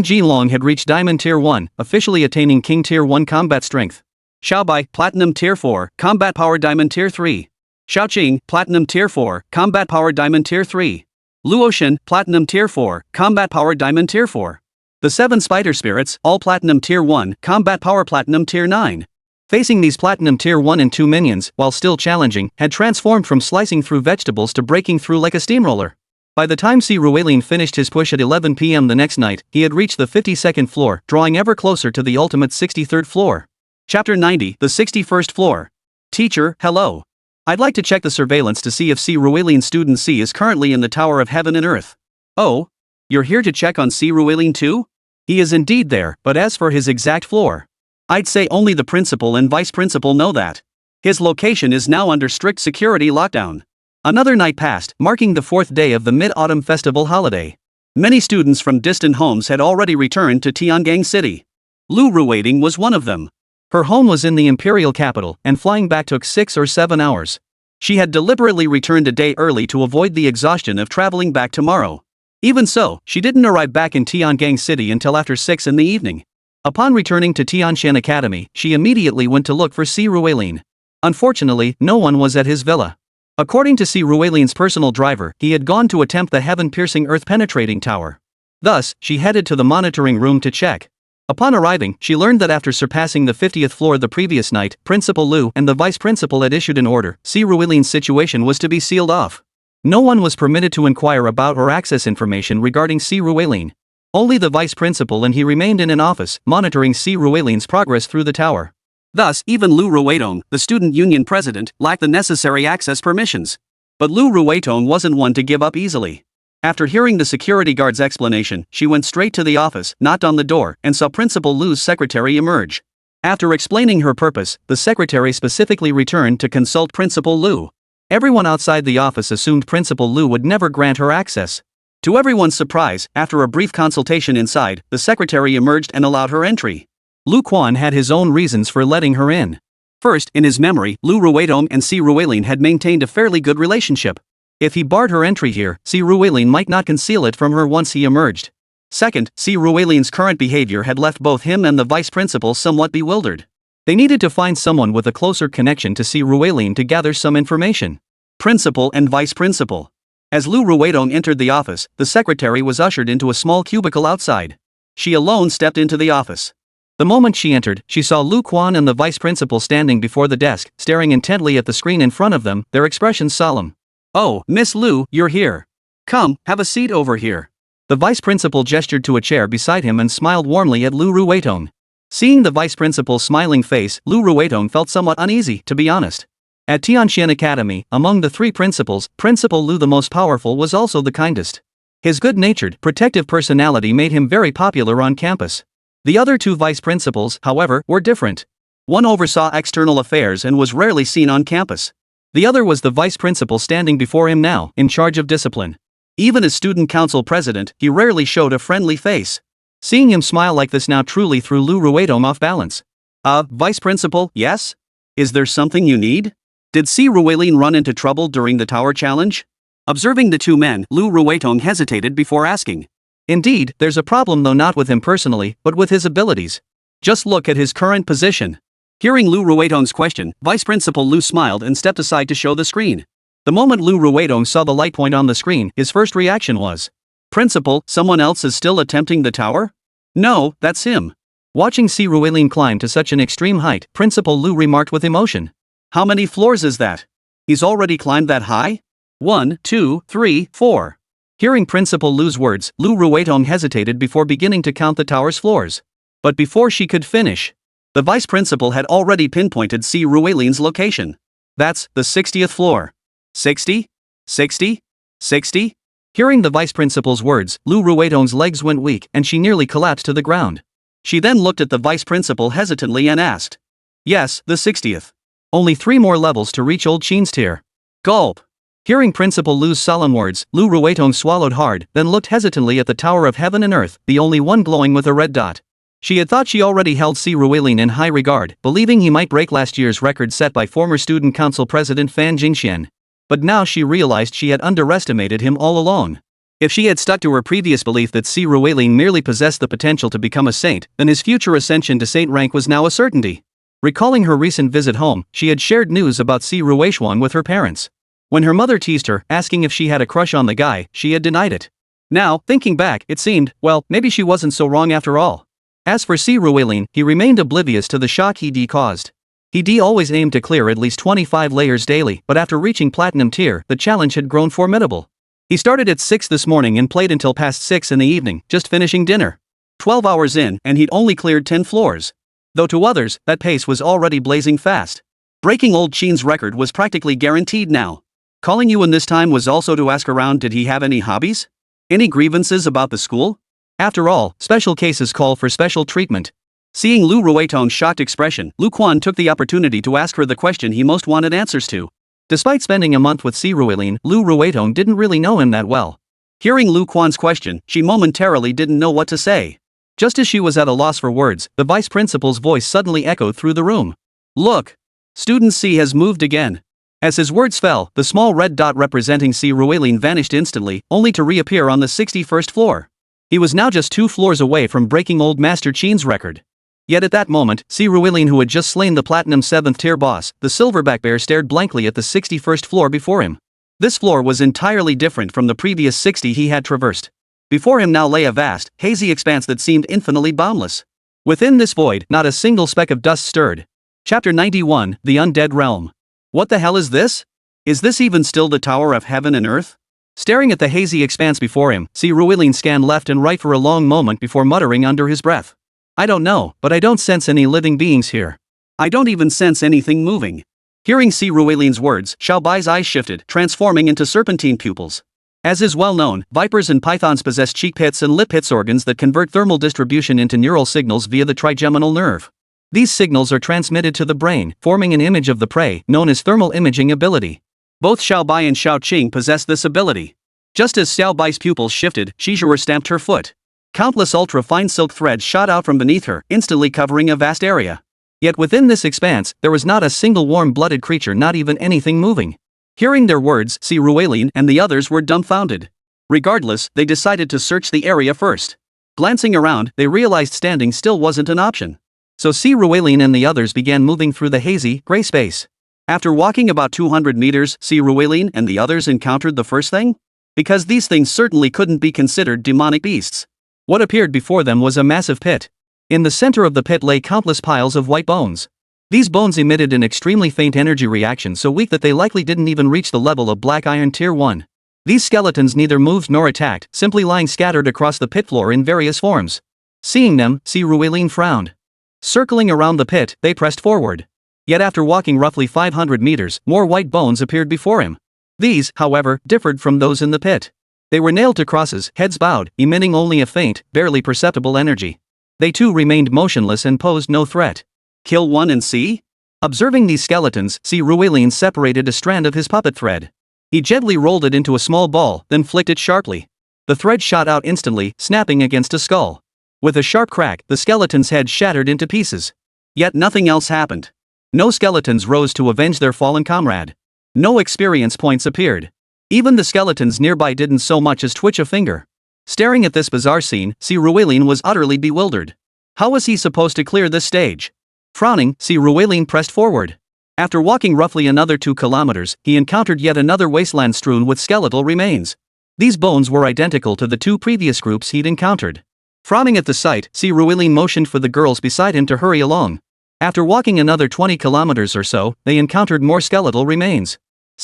Jin Long had reached Diamond Tier 1, officially attaining King Tier 1 combat strength. Xiaobai, Platinum Tier 4, combat power Diamond Tier 3. Xiaoqing, Platinum Tier 4, combat power Diamond Tier 3. Luoshan, Platinum Tier 4, combat power Diamond Tier 4. The 7 Spider Spirits, all Platinum Tier 1, combat power Platinum Tier 9. Facing these Platinum Tier 1 and 2 minions, while still challenging, had transformed from slicing through vegetables to breaking through like a steamroller. By the time Si Ruelin finished his push at 11 p.m. the next night, he had reached the 52nd floor, drawing ever closer to the ultimate 63rd floor. Chapter 90, the 61st floor. Teacher, hello. I'd like to check the surveillance to see if Si Ruelin student C is currently in the Tower of Heaven and Earth. Oh? You're here to check on Si Ruelin too? He is indeed there, but as for his exact floor, I'd say only the principal and vice principal know that. His location is now under strict security lockdown. Another night passed, marking the 4th day of the Mid-Autumn Festival holiday. Many students from distant homes had already returned to Tiangang City. Lu Ruiting was one of them. Her home was in the imperial capital, and flying back took 6 or 7 hours. She had deliberately returned a day early to avoid the exhaustion of traveling back tomorrow. Even so, she didn't arrive back in Tiangang City until after 6 in the evening. Upon returning to Tianshan Academy, she immediately went to look for Si Ruelin. Unfortunately, no one was at his villa. According to Si Ruelin's personal driver, he had gone to attempt the heaven-piercing earth-penetrating tower. Thus, she headed to the monitoring room to check. Upon arriving, she learned that after surpassing the 50th floor the previous night, Principal Lu and the vice principal had issued an order. Si Ruelin's situation was to be sealed off. No one was permitted to inquire about or access information regarding Si Ruelin. Only the vice principal, and he remained in an office, monitoring Si Ruelin's progress through the tower. Thus, even Lu Ruetong, the student union president, lacked the necessary access permissions. But Lu Ruetong wasn't one to give up easily. After hearing the security guard's explanation, she went straight to the office, knocked on the door, and saw Principal Lu's secretary emerge. After explaining her purpose, the secretary specifically returned to consult Principal Lu. Everyone outside the office assumed Principal Lu would never grant her access. To everyone's surprise, after a brief consultation inside, the secretary emerged and allowed her entry. Lu Quan had his own reasons for letting her in. First, in his memory, Lu Ruetong and Si Ruelin had maintained a fairly good relationship. If he barred her entry here, Si Ruelin might not conceal it from her once he emerged. Second, Si Ruelin's current behavior had left both him and the vice principal somewhat bewildered. They needed to find someone with a closer connection to Si Ruelin to gather some information. Principal and vice principal. As Lu Ruetong entered the office, the secretary was ushered into a small cubicle outside. She alone stepped into the office. The moment she entered, she saw Lu Quan and the vice principal standing before the desk, staring intently at the screen in front of them, their expressions solemn. "Oh, Miss Lu, you're here. Come, have a seat over here." The vice principal gestured to a chair beside him and smiled warmly at Lu Ruetong. Seeing the vice principal's smiling face, Lu Ruetong felt somewhat uneasy, to be honest. At Tianxian Academy, among the three principals, Principal Lu, the most powerful, was also the kindest. His good-natured, protective personality made him very popular on campus. The other two vice principals, however, were different. One oversaw external affairs and was rarely seen on campus. The other was the vice principal standing before him now, in charge of discipline. Even as student council president, he rarely showed a friendly face. Seeing him smile like this now truly threw Lu Ruetong off balance. Vice principal, yes? Is there something you need? Did Si Ruelin run into trouble during the tower challenge? Observing the two men, Lu Ruetong hesitated before asking. Indeed, there's a problem, though not with him personally, but with his abilities. Just look at his current position. Hearing Lu Ruetong's question, Vice Principal Lu smiled and stepped aside to show the screen. The moment Lu Ruetong saw the light point on the screen, his first reaction was, "Principal, someone else is still attempting the tower?" "No, that's him." Watching Si Ruelin climb to such an extreme height, Principal Lu remarked with emotion. "How many floors is that? He's already climbed that high? 1, 2, 3, 4. Hearing Principal Lu's words, Lu Ruetong hesitated before beginning to count the tower's floors. But before she could finish, the vice principal had already pinpointed Si Ruelin's location. "That's the 60th floor. 60? 60? 60? Hearing the vice principal's words, Lu Ruetong's legs went weak and she nearly collapsed to the ground. She then looked at the vice principal hesitantly and asked. "Yes, the 60th. Only 3 more levels to reach Old Qing's tier." Gulp. Hearing Principal Lu's solemn words, Lu Ruetong swallowed hard, then looked hesitantly at the Tower of Heaven and Earth, the only one glowing with a red dot. She had thought she already held Si Ruelin in high regard, believing he might break last year's record set by former Student Council President Fan Jingxian. But now she realized she had underestimated him all along. If she had stuck to her previous belief that Si Ruelin merely possessed the potential to become a saint, then his future ascension to saint rank was now a certainty. Recalling her recent visit home, she had shared news about Si Rueishuan with her parents. When her mother teased her, asking if she had a crush on the guy, she had denied it. Now, thinking back, it seemed, well, maybe she wasn't so wrong after all. As for Si Ruelin, he remained oblivious to the shock he caused. He always aimed to clear at least 25 layers daily, but after reaching platinum tier, the challenge had grown formidable. He started at 6 this morning and played until past 6 in the evening, just finishing dinner. 12 hours in, and he'd only cleared 10 floors. Though to others, that pace was already blazing fast. Breaking Old Qing's record was practically guaranteed now. Calling you in this time was also to ask around, did he have any hobbies? Any grievances about the school? After all, special cases call for special treatment. Seeing Lu Ruetong's shocked expression, Lu Quan took the opportunity to ask her the question he most wanted answers to. Despite spending a month with Si Ruelin, Lu Ruetong didn't really know him that well. Hearing Lu Quan's question, she momentarily didn't know what to say. Just as she was at a loss for words, the vice principal's voice suddenly echoed through the room. "Look! Student C has moved again." As his words fell, the small red dot representing Si Ruelin vanished instantly, only to reappear on the 61st floor. He was now just 2 floors away from breaking Old Master Qing's record. Yet at that moment, Si Ruelin, who had just slain the platinum 7th tier boss, the silverback bear, stared blankly at the 61st floor before him. This floor was entirely different from the previous 60 he had traversed. Before him now lay a vast, hazy expanse that seemed infinitely boundless. Within this void, not a single speck of dust stirred. Chapter 91, The Undead Realm. What the hell is this? Is this even still the Tower of Heaven and Earth? Staring at the hazy expanse before him, Ruelin scanned left and right for a long moment before muttering under his breath. I don't know, but I don't sense any living beings here. I don't even sense anything moving. Hearing Ruelin's words, Xiao Bai's eyes shifted, transforming into serpentine pupils. As is well known, vipers and pythons possess cheek pits and lip pits organs that convert thermal distribution into neural signals via the trigeminal nerve. These signals are transmitted to the brain, forming an image of the prey, known as thermal imaging ability. Both Xiao Bai and Xiao Qing possess this ability. Just as Xiao Bai's pupils shifted, Shizhuer stamped her foot. Countless ultra-fine silk threads shot out from beneath her, instantly covering a vast area. Yet within this expanse, there was not a single warm-blooded creature, not even anything moving. Hearing their words, Ruelin and the others were dumbfounded. Regardless, they decided to search the area first. Glancing around, they realized standing still wasn't an option. So Ruelin and the others began moving through the hazy, gray space. After walking about 200 meters, Ruelin and the others encountered the first thing? Because these things certainly couldn't be considered demonic beasts. What appeared before them was a massive pit. In the center of the pit lay countless piles of white bones. These bones emitted an extremely faint energy reaction so weak that they likely didn't even reach the level of black iron tier 1. These skeletons neither moved nor attacked, simply lying scattered across the pit floor in various forms. Seeing them, Ruelin frowned. Circling around the pit, they pressed forward. Yet after walking roughly 500 meters, more white bones appeared before him. These, however, differed from those in the pit. They were nailed to crosses, heads bowed, emitting only a faint, barely perceptible energy. They too remained motionless and posed no threat. Kill one and see? Observing these skeletons, Ruelin separated a strand of his puppet thread. He gently rolled it into a small ball, then flicked it sharply. The thread shot out instantly, snapping against a skull. With a sharp crack, the skeleton's head shattered into pieces. Yet nothing else happened. No skeletons rose to avenge their fallen comrade. No experience points appeared. Even the skeletons nearby didn't so much as twitch a finger. Staring at this bizarre scene, Ruelin was utterly bewildered. How was he supposed to clear this stage? Frowning, Ruelin pressed forward. After walking roughly another 2 kilometers, he encountered yet another wasteland strewn with skeletal remains. These bones were identical to the 2 previous groups he'd encountered. Frowning at the sight, Ruelin motioned for the girls beside him to hurry along. After walking another 20 kilometers or so, they encountered more skeletal remains.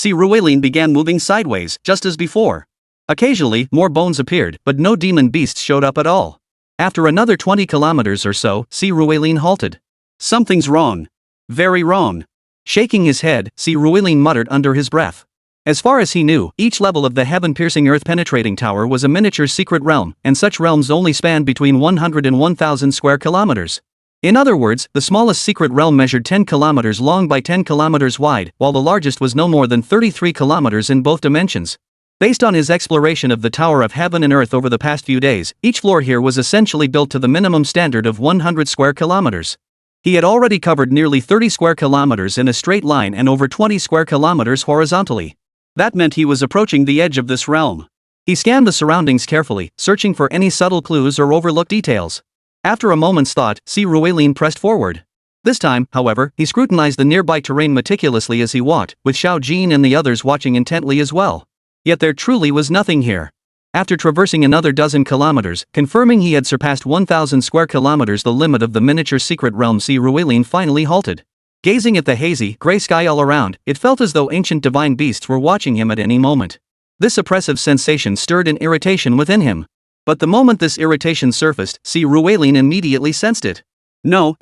Ruelin began moving sideways, just as before. Occasionally, more bones appeared, but no demon beasts showed up at all. After another 20 kilometers or so, Ruelin halted. Something's wrong. Very wrong. Shaking his head, Ruelin muttered under his breath. As far as he knew, each level of the heaven-piercing earth-penetrating tower was a miniature secret realm, and such realms only spanned between 100 and 1,000 square kilometers. In other words, the smallest secret realm measured 10 kilometers long by 10 kilometers wide, while the largest was no more than 33 kilometers in both dimensions. Based on his exploration of the Tower of Heaven and Earth over the past few days, each floor here was essentially built to the minimum standard of 100 square kilometers. He had already covered nearly 30 square kilometers in a straight line and over 20 square kilometers horizontally. That meant he was approaching the edge of this realm. He scanned the surroundings carefully, searching for any subtle clues or overlooked details. After a moment's thought, Ruelin pressed forward. This time, however, he scrutinized the nearby terrain meticulously as he walked, with Xiao Jin and the others watching intently as well. Yet there truly was nothing here. After traversing another dozen kilometers, confirming he had surpassed 1,000 square kilometers, the limit of the miniature secret realm, Ruelin finally halted. Gazing at the hazy, gray sky all around, it felt as though ancient divine beasts were watching him at any moment. This oppressive sensation stirred an irritation within him. But the moment this irritation surfaced, Ruelin immediately sensed it. No.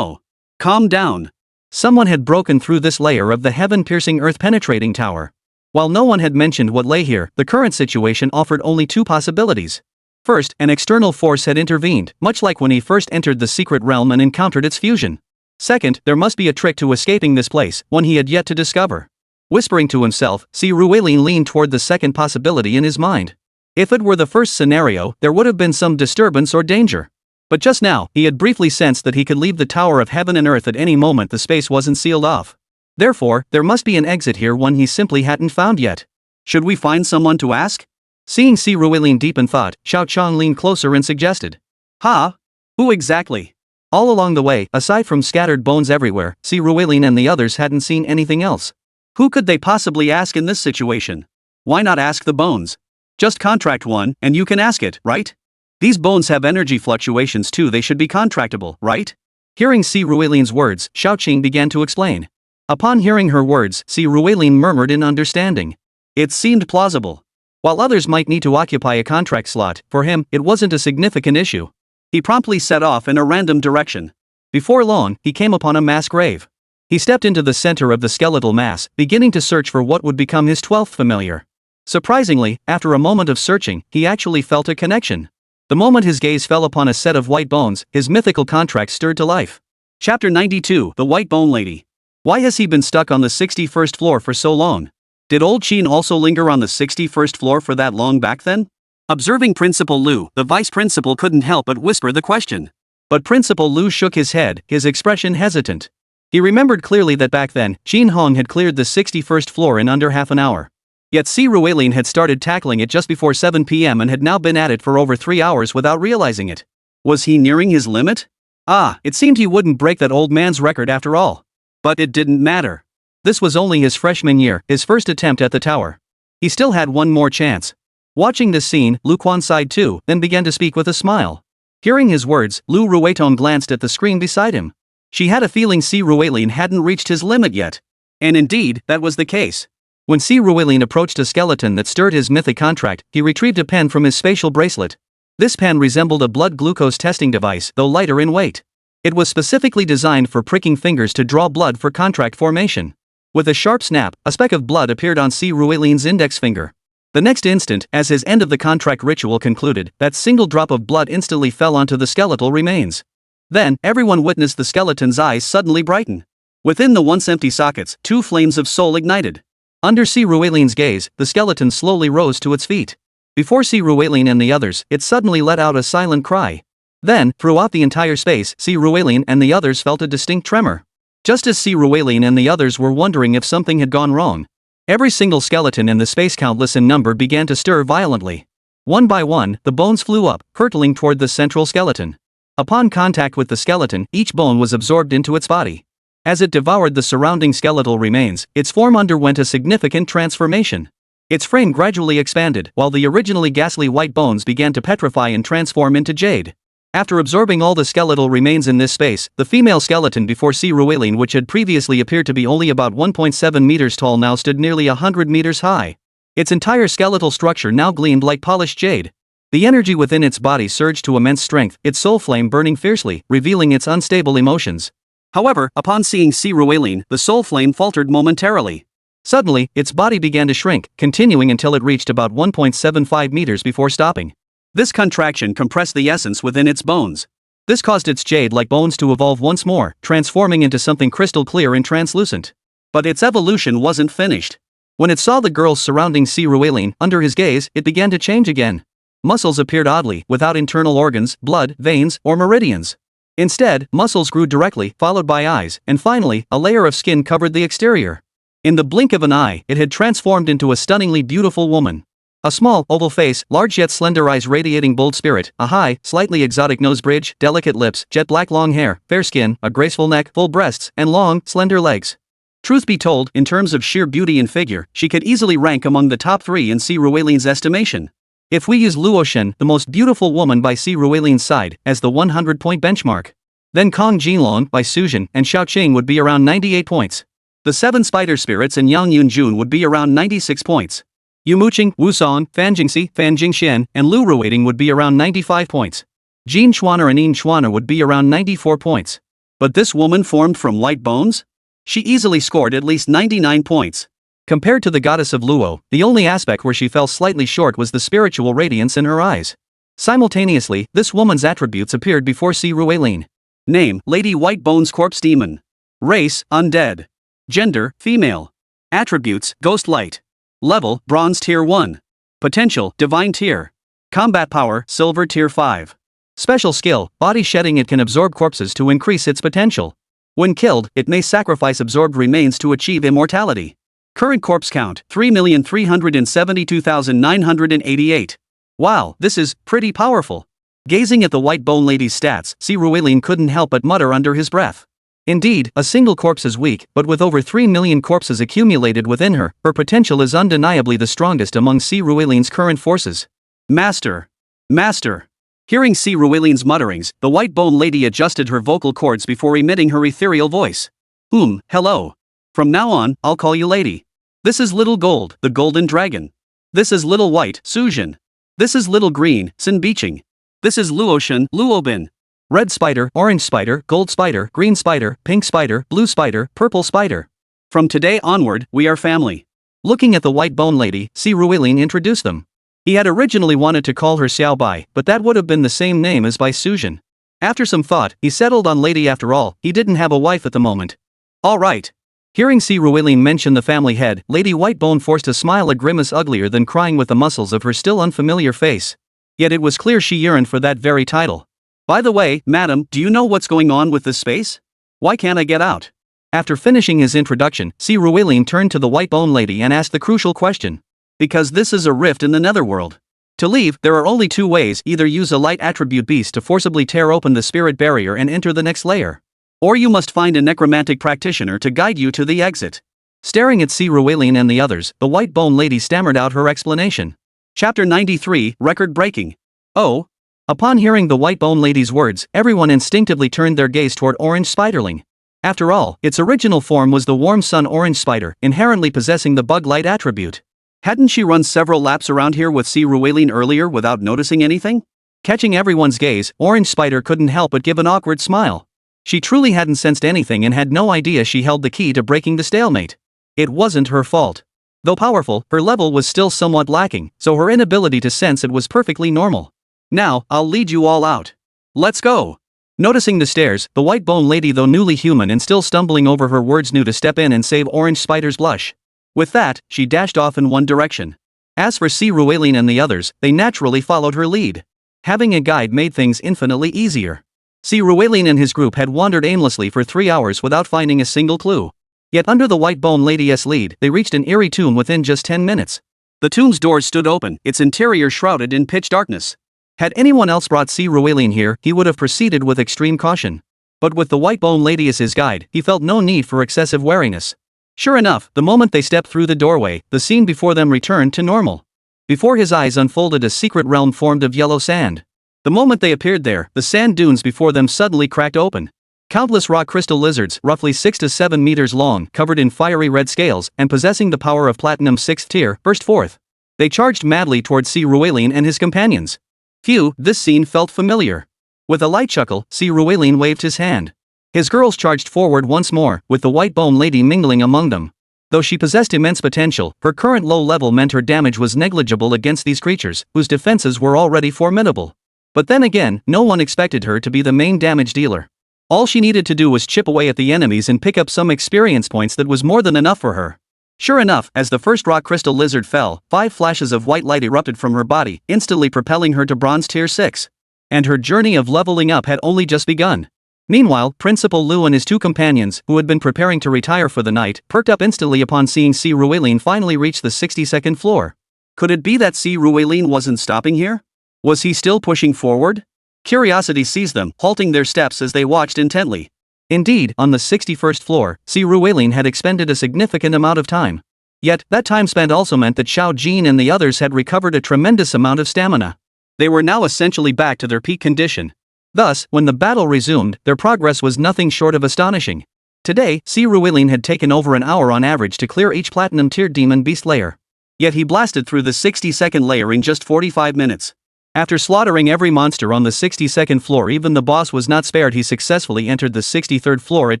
Calm down. Someone had broken through this layer of the heaven-piercing earth-penetrating tower. While no one had mentioned what lay here, the current situation offered only 2 possibilities. First, an external force had intervened, much like when he first entered the secret realm and encountered its fusion. Second, there must be a trick to escaping this place, one he had yet to discover. Whispering to himself, Ruelin leaned toward the second possibility in his mind. If it were the first scenario, there would have been some disturbance or danger. But just now, he had briefly sensed that he could leave the Tower of Heaven and Earth at any moment the space wasn't sealed off. Therefore, there must be an exit here, one he simply hadn't found yet. Should we find someone to ask? Seeing Ruelin deep in thought, Xiao Chang leaned closer and suggested. Who exactly? All along the way, aside from scattered bones everywhere, Ruelin and the others hadn't seen anything else. Who could they possibly ask in this situation? Why not ask the bones? Just contract one, and you can ask it, right? These bones have energy fluctuations too, they should be contractable, right? Hearing Ruelin's words, Xiao Qing began to explain. Upon hearing her words, Si Ruelin murmured in understanding. It seemed plausible. While others might need to occupy a contract slot, for him, it wasn't a significant issue. He promptly set off in a random direction. Before long, he came upon a mass grave. He stepped into the center of the skeletal mass, beginning to search for what would become his 12th familiar. Surprisingly, after a moment of searching, he actually felt a connection. The moment his gaze fell upon a set of white bones, his mythical contract stirred to life. Chapter 92, The White Bone Lady. Why has he been stuck on the 61st floor for so long? Did old Qin also linger on the 61st floor for that long back then? Observing Principal Lu, the vice principal couldn't help but whisper the question. But Principal Lu shook his head, his expression hesitant. He remembered clearly that back then, Qin Hong had cleared the 61st floor in under half an hour. Yet Si Ruelin had started tackling it just before 7 p.m. and had now been at it for over 3 hours without realizing it. Was he nearing his limit? It seemed he wouldn't break that old man's record after all. But it didn't matter. This was only his freshman year, his first attempt at the tower. He still had one more chance. Watching this scene, Lu Quan sighed too, then began to speak with a smile. Hearing his words, Lu Rueton glanced at the screen beside him. She had a feeling Si Ruelin hadn't reached his limit yet. And indeed, that was the case. When Si Ruelin approached a skeleton that stirred his mythic contract, he retrieved a pen from his spatial bracelet. This pen resembled a blood glucose testing device, though lighter in weight. It was specifically designed for pricking fingers to draw blood for contract formation. With a sharp snap, a speck of blood appeared on Si Ruelin's index finger. The next instant, as his end of the contract ritual concluded, that single drop of blood instantly fell onto the skeletal remains. Then, everyone witnessed the skeleton's eyes suddenly brighten. Within the once empty sockets, 2 flames of soul ignited. Under Si Ruelin's gaze, the skeleton slowly rose to its feet. Before Si Ruelin and the others, it suddenly let out a silent cry. Then, throughout the entire space, Si Ruelin and the others felt a distinct tremor. Just as Si Ruelin and the others were wondering if something had gone wrong, every single skeleton in the space, countless in number, began to stir violently. One by one, the bones flew up, hurtling toward the central skeleton. Upon contact with the skeleton, each bone was absorbed into its body. As it devoured the surrounding skeletal remains, its form underwent a significant transformation. Its frame gradually expanded, while the originally ghastly white bones began to petrify and transform into jade. After absorbing all the skeletal remains in this space, the female skeleton before Si Ruelin, which had previously appeared to be only about 1.7 meters tall, now stood nearly 100 meters high. Its entire skeletal structure now gleamed like polished jade. The energy within its body surged to immense strength, its soul flame burning fiercely, revealing its unstable emotions. However, upon seeing Si Ruelin, the soul flame faltered momentarily. Suddenly, its body began to shrink, continuing until it reached about 1.75 meters before stopping. This contraction compressed the essence within its bones. This caused its jade-like bones to evolve once more, transforming into something crystal clear and translucent. But its evolution wasn't finished. When it saw the girls surrounding Si Ruelin, under his gaze, it began to change again. Muscles appeared oddly, without internal organs, blood, veins, or meridians. Instead, muscles grew directly, followed by eyes, and finally, a layer of skin covered the exterior. In the blink of an eye, it had transformed into a stunningly beautiful woman. A small, oval face, large yet slender eyes radiating bold spirit, a high, slightly exotic nose bridge, delicate lips, jet black long hair, fair skin, a graceful neck, full breasts, and long, slender legs. Truth be told, in terms of sheer beauty and figure, she could easily rank among the top 3 in Si Ruelin's estimation. If we use Luo Shen, the most beautiful woman by Si Ruelin's side, as the 100-point benchmark, then Kong Jin Long by Suzhen and Xiao Qing would be around 98 points. The 7 spider spirits and Yang Yunjun would be around 96 points. Yumo Qing, Wu Song, Fan Jingxi, Fan Jingxian, and Lu Ruiting would be around 95 points. Jin Chuaner and Yin Chuaner would be around 94 points. But this woman formed from white bones? She easily scored at least 99 points. Compared to the goddess of Luo, the only aspect where she fell slightly short was the spiritual radiance in her eyes. Simultaneously, this woman's attributes appeared before Si Ruelin. Name, Lady White Bones Corpse Demon. Race, Undead. Gender, Female. Attributes, Ghost Light. Level, Bronze Tier 1. Potential, Divine Tier. Combat Power, Silver Tier 5. Special Skill, Body Shedding. It can absorb corpses to increase its potential. When killed, it may sacrifice absorbed remains to achieve immortality. Current corpse count, 3,372,988. Wow, this is pretty powerful. Gazing at the White Bone Lady's stats, Si Ruelin couldn't help but mutter under his breath. Indeed, a single corpse is weak, but with over 3 million corpses accumulated within her, her potential is undeniably the strongest among Si Ruelin's current forces. Master. Master. Hearing Si Ruelin's mutterings, the White Bone Lady adjusted her vocal cords before emitting her ethereal voice. Hello. From now on, I'll call you lady. This is Little Gold, the Golden Dragon. This is Little White, Sujin. This is Little Green, Sin Beaching. This is Luoshan, Luobin. Red spider, orange spider, gold spider, green spider, pink spider, blue spider, purple spider. From today onward, we are family. Looking at the white bone lady, Si Ruilin introduced them. He had originally wanted to call her Xiao Bai, but that would have been the same name as Bai Sujin. After some thought, he settled on lady after all, he didn't have a wife at the moment. Alright. Hearing Si Ruilin mention the family head, Lady Whitebone forced a smile, a grimace uglier than crying with the muscles of her still unfamiliar face. Yet it was clear she yearned for that very title. By the way, madam, do you know what's going on with this space? Why can't I get out? After finishing his introduction, Si Ruilin turned to the Whitebone lady and asked the crucial question. Because this is a rift in the netherworld. To leave, there are only two ways: either use a light attribute beast to forcibly tear open the spirit barrier and enter the next layer. Or you must find a necromantic practitioner to guide you to the exit. Staring at Si Ruilin and the others, the white bone lady stammered out her explanation. Chapter 93, Record Breaking. Oh. Upon hearing the white bone lady's words, everyone instinctively turned their gaze toward Orange Spiderling. After all, its original form was the warm sun orange spider, inherently possessing the bug light attribute. Hadn't she run several laps around here with Si Ruilin earlier without noticing anything? Catching everyone's gaze, Orange Spider couldn't help but give an awkward smile. She truly hadn't sensed anything and had no idea she held the key to breaking the stalemate. It wasn't her fault. Though powerful, her level was still somewhat lacking, so her inability to sense it was perfectly normal. Now, I'll lead you all out. Let's go. Noticing the stares, the white bone lady, though newly human and still stumbling over her words, knew to step in and save Orange Spider's blush. With that, she dashed off in one direction. As for Si Ruilin and the others, they naturally followed her lead. Having a guide made things infinitely easier. Si Ruilin and his group had wandered aimlessly for 3 hours without finding a single clue. Yet under the white bone lady's lead, they reached an eerie tomb within just 10 minutes. The tomb's doors stood open, its interior shrouded in pitch darkness. Had anyone else brought Si Ruilin here, he would have proceeded with extreme caution. But with the white bone lady as his guide, he felt no need for excessive wariness. Sure enough, the moment they stepped through the doorway, the scene before them returned to normal. Before his eyes unfolded a secret realm formed of yellow sand. The moment they appeared there, the sand dunes before them suddenly cracked open. Countless rock crystal lizards, roughly 6 to 7 meters long, covered in fiery red scales, and possessing the power of platinum 6th tier, burst forth. They charged madly towards Si Ruilin and his companions. Phew, this scene felt familiar. With a light chuckle, Si Ruilin waved his hand. His girls charged forward once more, with the white bone lady mingling among them. Though she possessed immense potential, her current low level meant her damage was negligible against these creatures, whose defenses were already formidable. But then again, no one expected her to be the main damage dealer. All she needed to do was chip away at the enemies and pick up some experience points that was more than enough for her. Sure enough, as the first rock crystal lizard fell, 5 flashes of white light erupted from her body, instantly propelling her to bronze tier 6. And her journey of leveling up had only just begun. Meanwhile, Principal Lu and his 2 companions, who had been preparing to retire for the night, perked up instantly upon seeing Si Ruilin finally reach the 62nd floor. Could it be that Si Ruilin wasn't stopping here? Was he still pushing forward? Curiosity seized them, halting their steps as they watched intently. Indeed, on the 61st floor, Si Ruilin had expended a significant amount of time. Yet, that time spent also meant that Xiao Jin and the others had recovered a tremendous amount of stamina. They were now essentially back to their peak condition. Thus, when the battle resumed, their progress was nothing short of astonishing. Today, Si Ruilin had taken over an hour on average to clear each platinum tier demon beast layer. Yet he blasted through the 62nd layer in just 45 minutes. After slaughtering every monster on the 62nd floor, even the boss was not spared. He successfully entered the 63rd floor at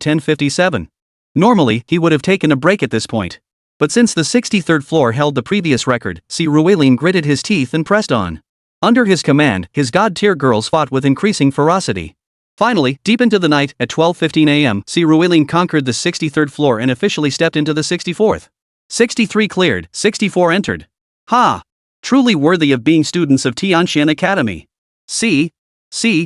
10:57. Normally, he would have taken a break at this point. But since the 63rd floor held the previous record, Si Ruilin gritted his teeth and pressed on. Under his command, his god-tier girls fought with increasing ferocity. Finally, deep into the night, at 12:15 a.m., Si Ruilin conquered the 63rd floor and officially stepped into the 64th. 63 cleared, 64 entered. Ha! Truly worthy of being students of Tianshan Academy. See,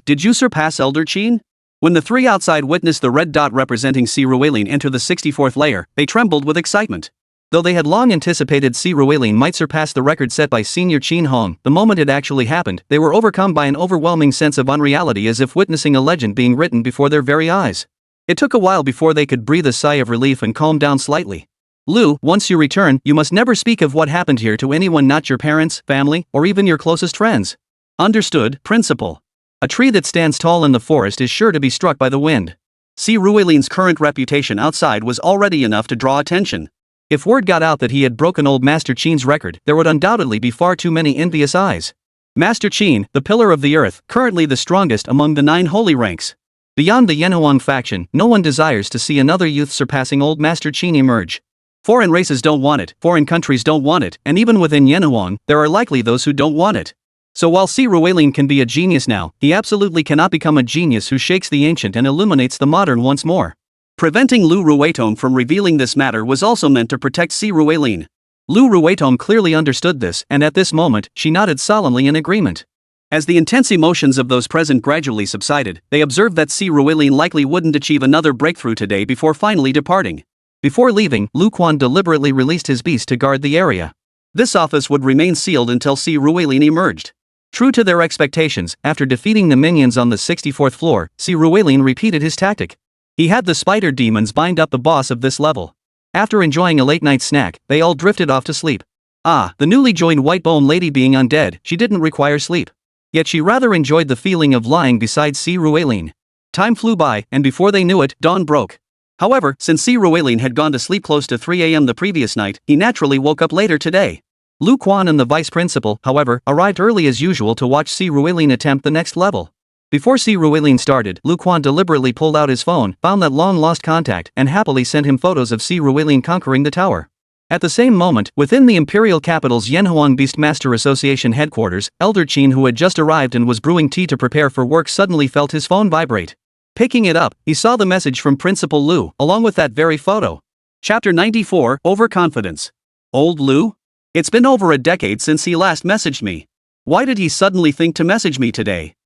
did you surpass Elder Qin? When the 3 outside witnessed the red dot representing Si Ruilin enter the 64th layer, they trembled with excitement. Though they had long anticipated Si Ruilin might surpass the record set by Senior Qin Hong, the moment it actually happened, they were overcome by an overwhelming sense of unreality, as if witnessing a legend being written before their very eyes. It took a while before they could breathe a sigh of relief and calm down slightly. Lu, once you return, you must never speak of what happened here to anyone, not your parents, family, or even your closest friends. Understood, Principal. A tree that stands tall in the forest is sure to be struck by the wind. Si Ruelin's current reputation outside was already enough to draw attention. If word got out that he had broken old Master Qin's record, there would undoubtedly be far too many envious eyes. Master Qin, the pillar of the earth, currently the strongest among the 9 holy ranks. Beyond the Yenhuang faction, no one desires to see another youth surpassing old Master Qin emerge. Foreign races don't want it, foreign countries don't want it, and even within Yenhuang, there are likely those who don't want it. So while Si Ruelin can be a genius now, he absolutely cannot become a genius who shakes the ancient and illuminates the modern once more. Preventing Lu Ruetong from revealing this matter was also meant to protect Si Ruelin. Lu Ruetong clearly understood this, and at this moment, she nodded solemnly in agreement. As the intense emotions of those present gradually subsided, they observed that Si Ruelin likely wouldn't achieve another breakthrough today before finally departing. Before leaving, Lu Quan deliberately released his beast to guard the area. This office would remain sealed until Si Ruelin emerged. True to their expectations, after defeating the minions on the 64th floor, Si Ruelin repeated his tactic. He had the spider demons bind up the boss of this level. After enjoying a late-night snack, they all drifted off to sleep. The newly joined white-bone lady being undead, she didn't require sleep. Yet she rather enjoyed the feeling of lying beside Si Ruelin. Time flew by, and before they knew it, dawn broke. However, since Si Ruelin had gone to sleep close to 3 a.m. the previous night, he naturally woke up later today. Lu Quan and the vice principal, however, arrived early as usual to watch Si Ruelin attempt the next level. Before Si Ruelin started, Lu Quan deliberately pulled out his phone, found that long-lost contact, and happily sent him photos of Si Ruelin conquering the tower. At the same moment, within the imperial capital's Yenhuang Beastmaster Association headquarters, Elder Qin, who had just arrived and was brewing tea to prepare for work, suddenly felt his phone vibrate. Picking it up, he saw the message from Principal Lu, along with that very photo. Chapter 94, Overconfidence. Old Lu? It's been over a decade since he last messaged me. Why did he suddenly think to message me today?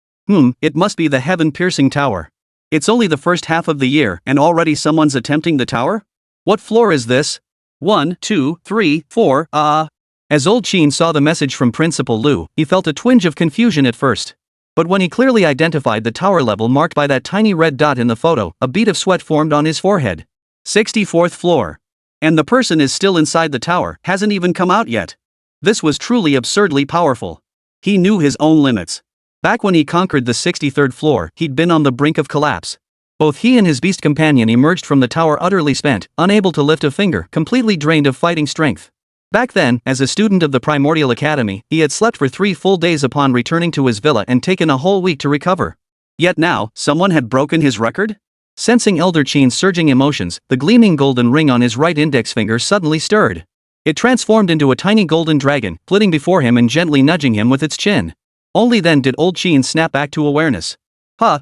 It must be the heaven-piercing tower. It's only the first half of the year, and already someone's attempting the tower? What floor is this? 1, 2, 3, 4, As Old Qin saw the message from Principal Lu, he felt a twinge of confusion at first. But when he clearly identified the tower level marked by that tiny red dot in the photo, a bead of sweat formed on his forehead. 64th floor. And the person is still inside the tower, hasn't even come out yet. This was truly absurdly powerful. He knew his own limits. Back when he conquered the 63rd floor, he'd been on the brink of collapse. Both he and his beast companion emerged from the tower utterly spent, unable to lift a finger, completely drained of fighting strength. Back then, as a student of the Primordial Academy, he had slept for 3 full days upon returning to his villa and taken a whole week to recover. Yet now, someone had broken his record? Sensing Elder Qin's surging emotions, the gleaming golden ring on his right index finger suddenly stirred. It transformed into a tiny golden dragon, flitting before him and gently nudging him with its chin. Only then did Old Qin snap back to awareness.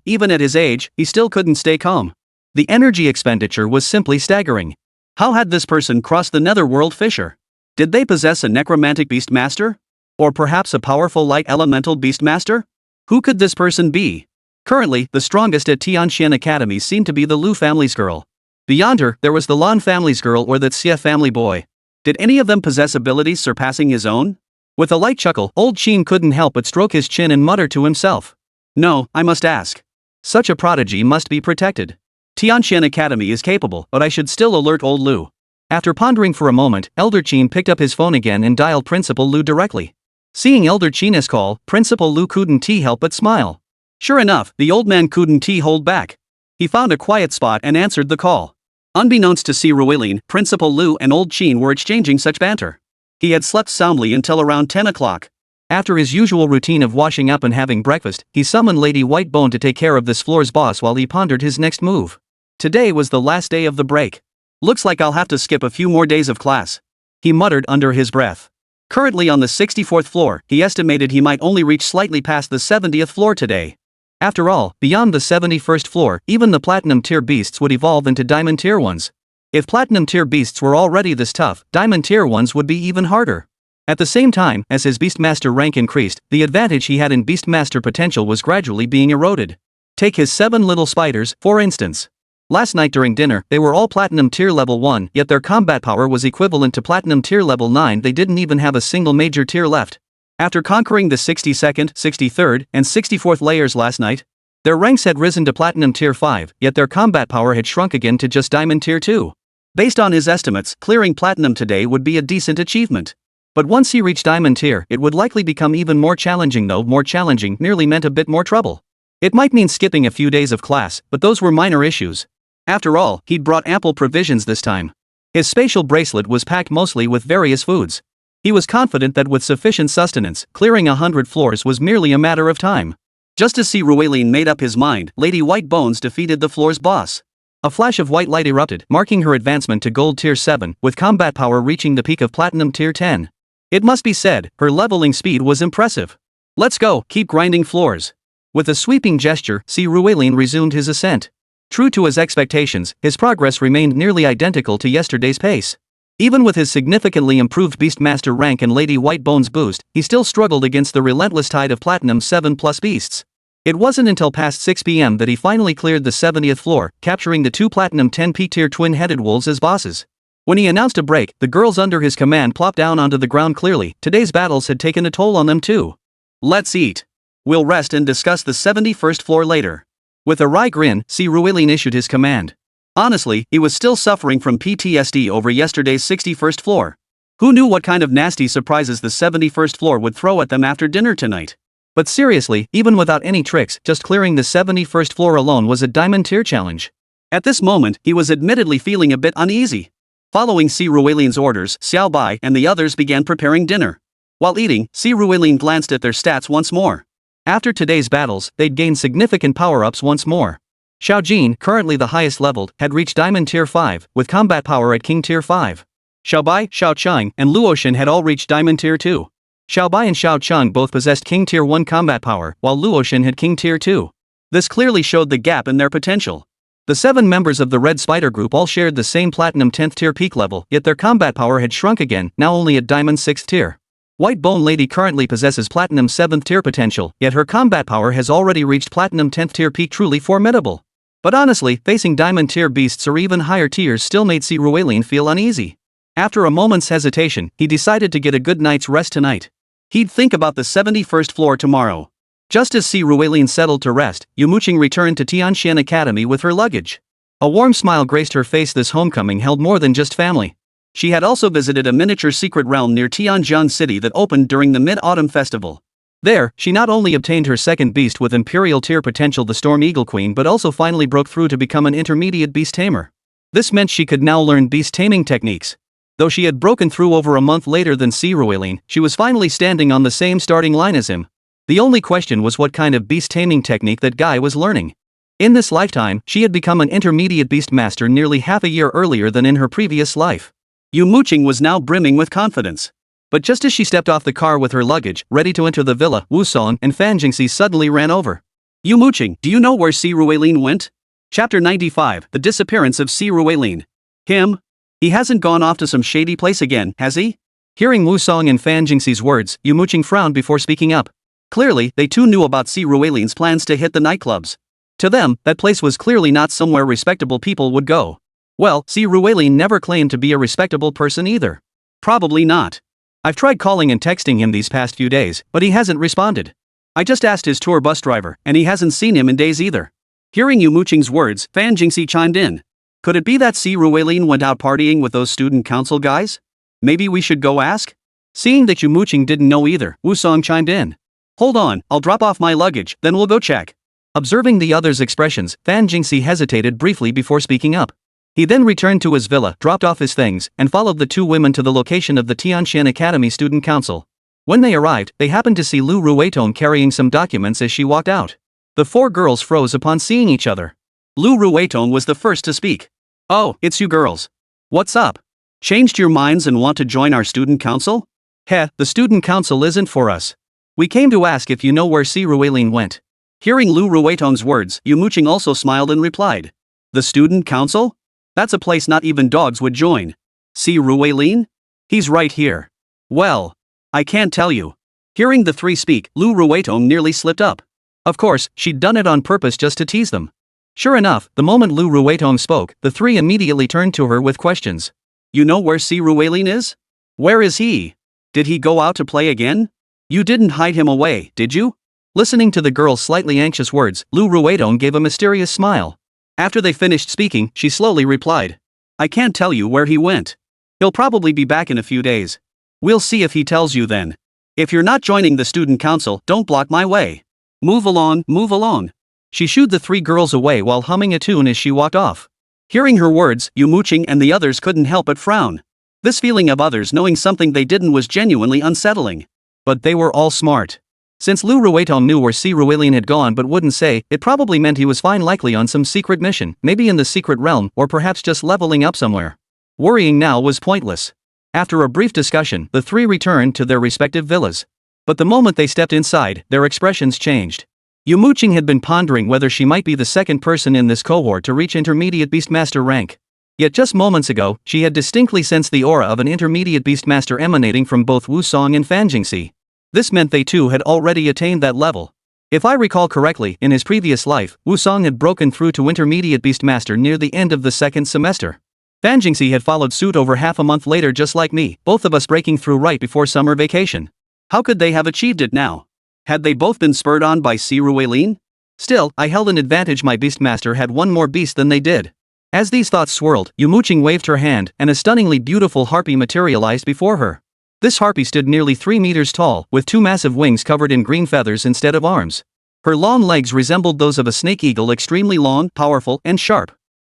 Even at his age, he still couldn't stay calm. The energy expenditure was simply staggering. How had this person crossed the netherworld fissure? Did they possess a necromantic beastmaster? Or perhaps a powerful light elemental beastmaster? Who could this person be? Currently, the strongest at Tianxian Academy seemed to be the Lu family's girl. Beyond her, there was the Lan family's girl or the Xie family boy. Did any of them possess abilities surpassing his own? With a light chuckle, Old Qin couldn't help but stroke his chin and mutter to himself. No, I must ask. Such a prodigy must be protected. Tianxian Academy is capable, but I should still alert old Lu. After pondering for a moment, Elder Qin picked up his phone again and dialed Principal Lu directly. Seeing Elder Qin's call, Principal Lu couldn't help but smile. Sure enough, the old man couldn't hold back. He found a quiet spot and answered the call. Unbeknownst to Si Ruelin, Principal Lu and Old Qin were exchanging such banter. He had slept soundly until around 10 o'clock. After his usual routine of washing up and having breakfast, he summoned Lady Whitebone to take care of this floor's boss while he pondered his next move. Today was the last day of the break. Looks like I'll have to skip a few more days of class. He muttered under his breath. Currently on the 64th floor, he estimated he might only reach slightly past the 70th floor today. After all, beyond the 71st floor, even the Platinum tier beasts would evolve into Diamond tier ones. If Platinum tier beasts were already this tough, Diamond tier ones would be even harder. At the same time, as his Beastmaster rank increased, the advantage he had in Beastmaster potential was gradually being eroded. Take his 7 little spiders, for instance. Last night during dinner, they were all Platinum tier level 1, yet their combat power was equivalent to Platinum tier level 9. They didn't even have a single major tier left. After conquering the 62nd, 63rd, and 64th layers last night, their ranks had risen to Platinum tier 5, yet their combat power had shrunk again to just Diamond tier 2. Based on his estimates, clearing Platinum today would be a decent achievement. But once he reached Diamond tier, it would likely become even more challenging, though more challenging merely meant a bit more trouble. It might mean skipping a few days of class, but those were minor issues. After all, he'd brought ample provisions this time. His spatial bracelet was packed mostly with various foods. He was confident that with sufficient sustenance, clearing 100 floors was merely a matter of time. Just as Si Ruelin made up his mind, Lady White Bones defeated the floor's boss. A flash of white light erupted, marking her advancement to Gold Tier 7, with combat power reaching the peak of Platinum Tier 10. It must be said, her leveling speed was impressive. Let's go, keep grinding floors. With a sweeping gesture, Si Ruelin resumed his ascent. True to his expectations, his progress remained nearly identical to yesterday's pace. Even with his significantly improved Beastmaster rank and Lady White Bones boost, he still struggled against the relentless tide of Platinum 7 plus beasts. It wasn't until past 6 p.m. that he finally cleared the 70th floor, capturing the 2 Platinum 10 P-tier twin-headed wolves as bosses. When he announced a break, the girls under his command plopped down onto the ground. Clearly, today's battles had taken a toll on them too. Let's eat. We'll rest and discuss the 71st floor later. With a wry grin, Si Ruelin issued his command. Honestly, he was still suffering from PTSD over yesterday's 61st floor. Who knew what kind of nasty surprises the 71st floor would throw at them after dinner tonight? But seriously, even without any tricks, just clearing the 71st floor alone was a diamond tier challenge. At this moment, he was admittedly feeling a bit uneasy. Following Si Ruelin's orders, Xiao Bai and the others began preparing dinner. While eating, Si Ruelin glanced at their stats once more. After today's battles, they'd gained significant power-ups once more. Xiao Jin, currently the highest leveled, had reached Diamond Tier 5, with combat power at King Tier 5. Xiao Bai, Xiao Cheng, and Luoshan had all reached Diamond Tier 2. Xiao Bai and Xiao Cheng both possessed King Tier 1 combat power, while Luoshan had King Tier 2. This clearly showed the gap in their potential. The 7 members of the Red Spider group all shared the same Platinum 10th tier peak level, yet their combat power had shrunk again, now only at Diamond 6th tier. White Bone Lady currently possesses Platinum 7th tier potential, yet her combat power has already reached Platinum 10th tier peak. Truly formidable. But honestly, facing Diamond tier beasts or even higher tiers still made Si Ruelin feel uneasy. After a moment's hesitation, he decided to get a good night's rest tonight. He'd think about the 71st floor tomorrow. Just as Si Ruelin settled to rest, Yumo Qing returned to Tianxian Academy with her luggage. A warm smile graced her face. This homecoming held more than just family. She had also visited a miniature secret realm near Tianjian City that opened during the Mid-Autumn Festival. There, she not only obtained her second beast with Imperial tier potential, the Storm Eagle Queen, but also finally broke through to become an intermediate beast tamer. This meant she could now learn beast taming techniques. Though she had broken through over a month later than Si Ruelin, she was finally standing on the same starting line as him. The only question was what kind of beast taming technique that guy was learning. In this lifetime, she had become an intermediate beast master nearly half a year earlier than in her previous life. Yumo Qing was now brimming with confidence. But just as she stepped off the car with her luggage, ready to enter the villa, Wu Song and Fan Jingxi suddenly ran over. Yumo Qing, do you know where Si Ruelin went? Chapter 95, The Disappearance of Si Ruelin. Him? He hasn't gone off to some shady place again, has he? Hearing Wu Song and Fan Jingxi's words, Yumo Qing frowned before speaking up. Clearly, they too knew about Si Ruelin's plans to hit the nightclubs. To them, that place was clearly not somewhere respectable people would go. Well, Si Ruelin never claimed to be a respectable person either. Probably not. I've tried calling and texting him these past few days, but he hasn't responded. I just asked his tour bus driver, and he hasn't seen him in days either. Hearing Yumo Qing's words, Fan Jingxi chimed in. Could it be that Si Ruelin went out partying with those student council guys? Maybe we should go ask? Seeing that Yumo Qing didn't know either, Wu Song chimed in. Hold on, I'll drop off my luggage, then we'll go check. Observing the other's expressions, Fan Jingxi hesitated briefly before speaking up. He then returned to his villa, dropped off his things, and followed the 2 women to the location of the Tianxian Academy Student Council. When they arrived, they happened to see Lu Rueton carrying some documents as she walked out. The 4 girls froze upon seeing each other. Lu Rueton was the first to speak. Oh, it's you girls. What's up? Changed your minds and want to join our student council? Heh, the student council isn't for us. We came to ask if you know where Si Ruelin went. Hearing Lu Rueton's words, Yumo Qing also smiled and replied. The student council? That's a place not even dogs would join. Si Ruelin? He's right here. Well, I can't tell you. Hearing the 3 speak, Lu Rueton nearly slipped up. Of course, she'd done it on purpose just to tease them. Sure enough, the moment Lu Rueton spoke, the 3 immediately turned to her with questions. You know where Si Ruelin is? Where is he? Did he go out to play again? You didn't hide him away, did you? Listening to the girl's slightly anxious words, Lu Rueton gave a mysterious smile. After they finished speaking, she slowly replied. I can't tell you where he went. He'll probably be back in a few days. We'll see if he tells you then. If you're not joining the student council, don't block my way. Move along, move along. She shooed the 3 girls away while humming a tune as she walked off. Hearing her words, Yumo Qing and the others couldn't help but frown. This feeling of others knowing something they didn't was genuinely unsettling. But they were all smart. Since Lu Ruetong knew where Si Ruelin had gone but wouldn't say, it probably meant he was fine, likely on some secret mission, maybe in the secret realm, or perhaps just leveling up somewhere. Worrying now was pointless. After a brief discussion, the three returned to their respective villas. But the moment they stepped inside, their expressions changed. Yumo Qing had been pondering whether she might be the second person in this cohort to reach intermediate beastmaster rank. Yet just moments ago, she had distinctly sensed the aura of an intermediate beastmaster emanating from both Wu Song and Fan Jingxi. This meant they too had already attained that level. If I recall correctly, in his previous life, Wu Song had broken through to intermediate beastmaster near the end of the second semester. Fan Jingxi had followed suit over half a month later, just like me, both of us breaking through right before summer vacation. How could they have achieved it now? Had they both been spurred on by Si Ruelin? Still, I held an advantage. My beastmaster had one more beast than they did. As these thoughts swirled, Yumo Qing waved her hand, and a stunningly beautiful harpy materialized before her. This harpy stood nearly 3 meters tall, with 2 massive wings covered in green feathers instead of arms. Her long legs resembled those of a snake eagle, extremely long, powerful, and sharp.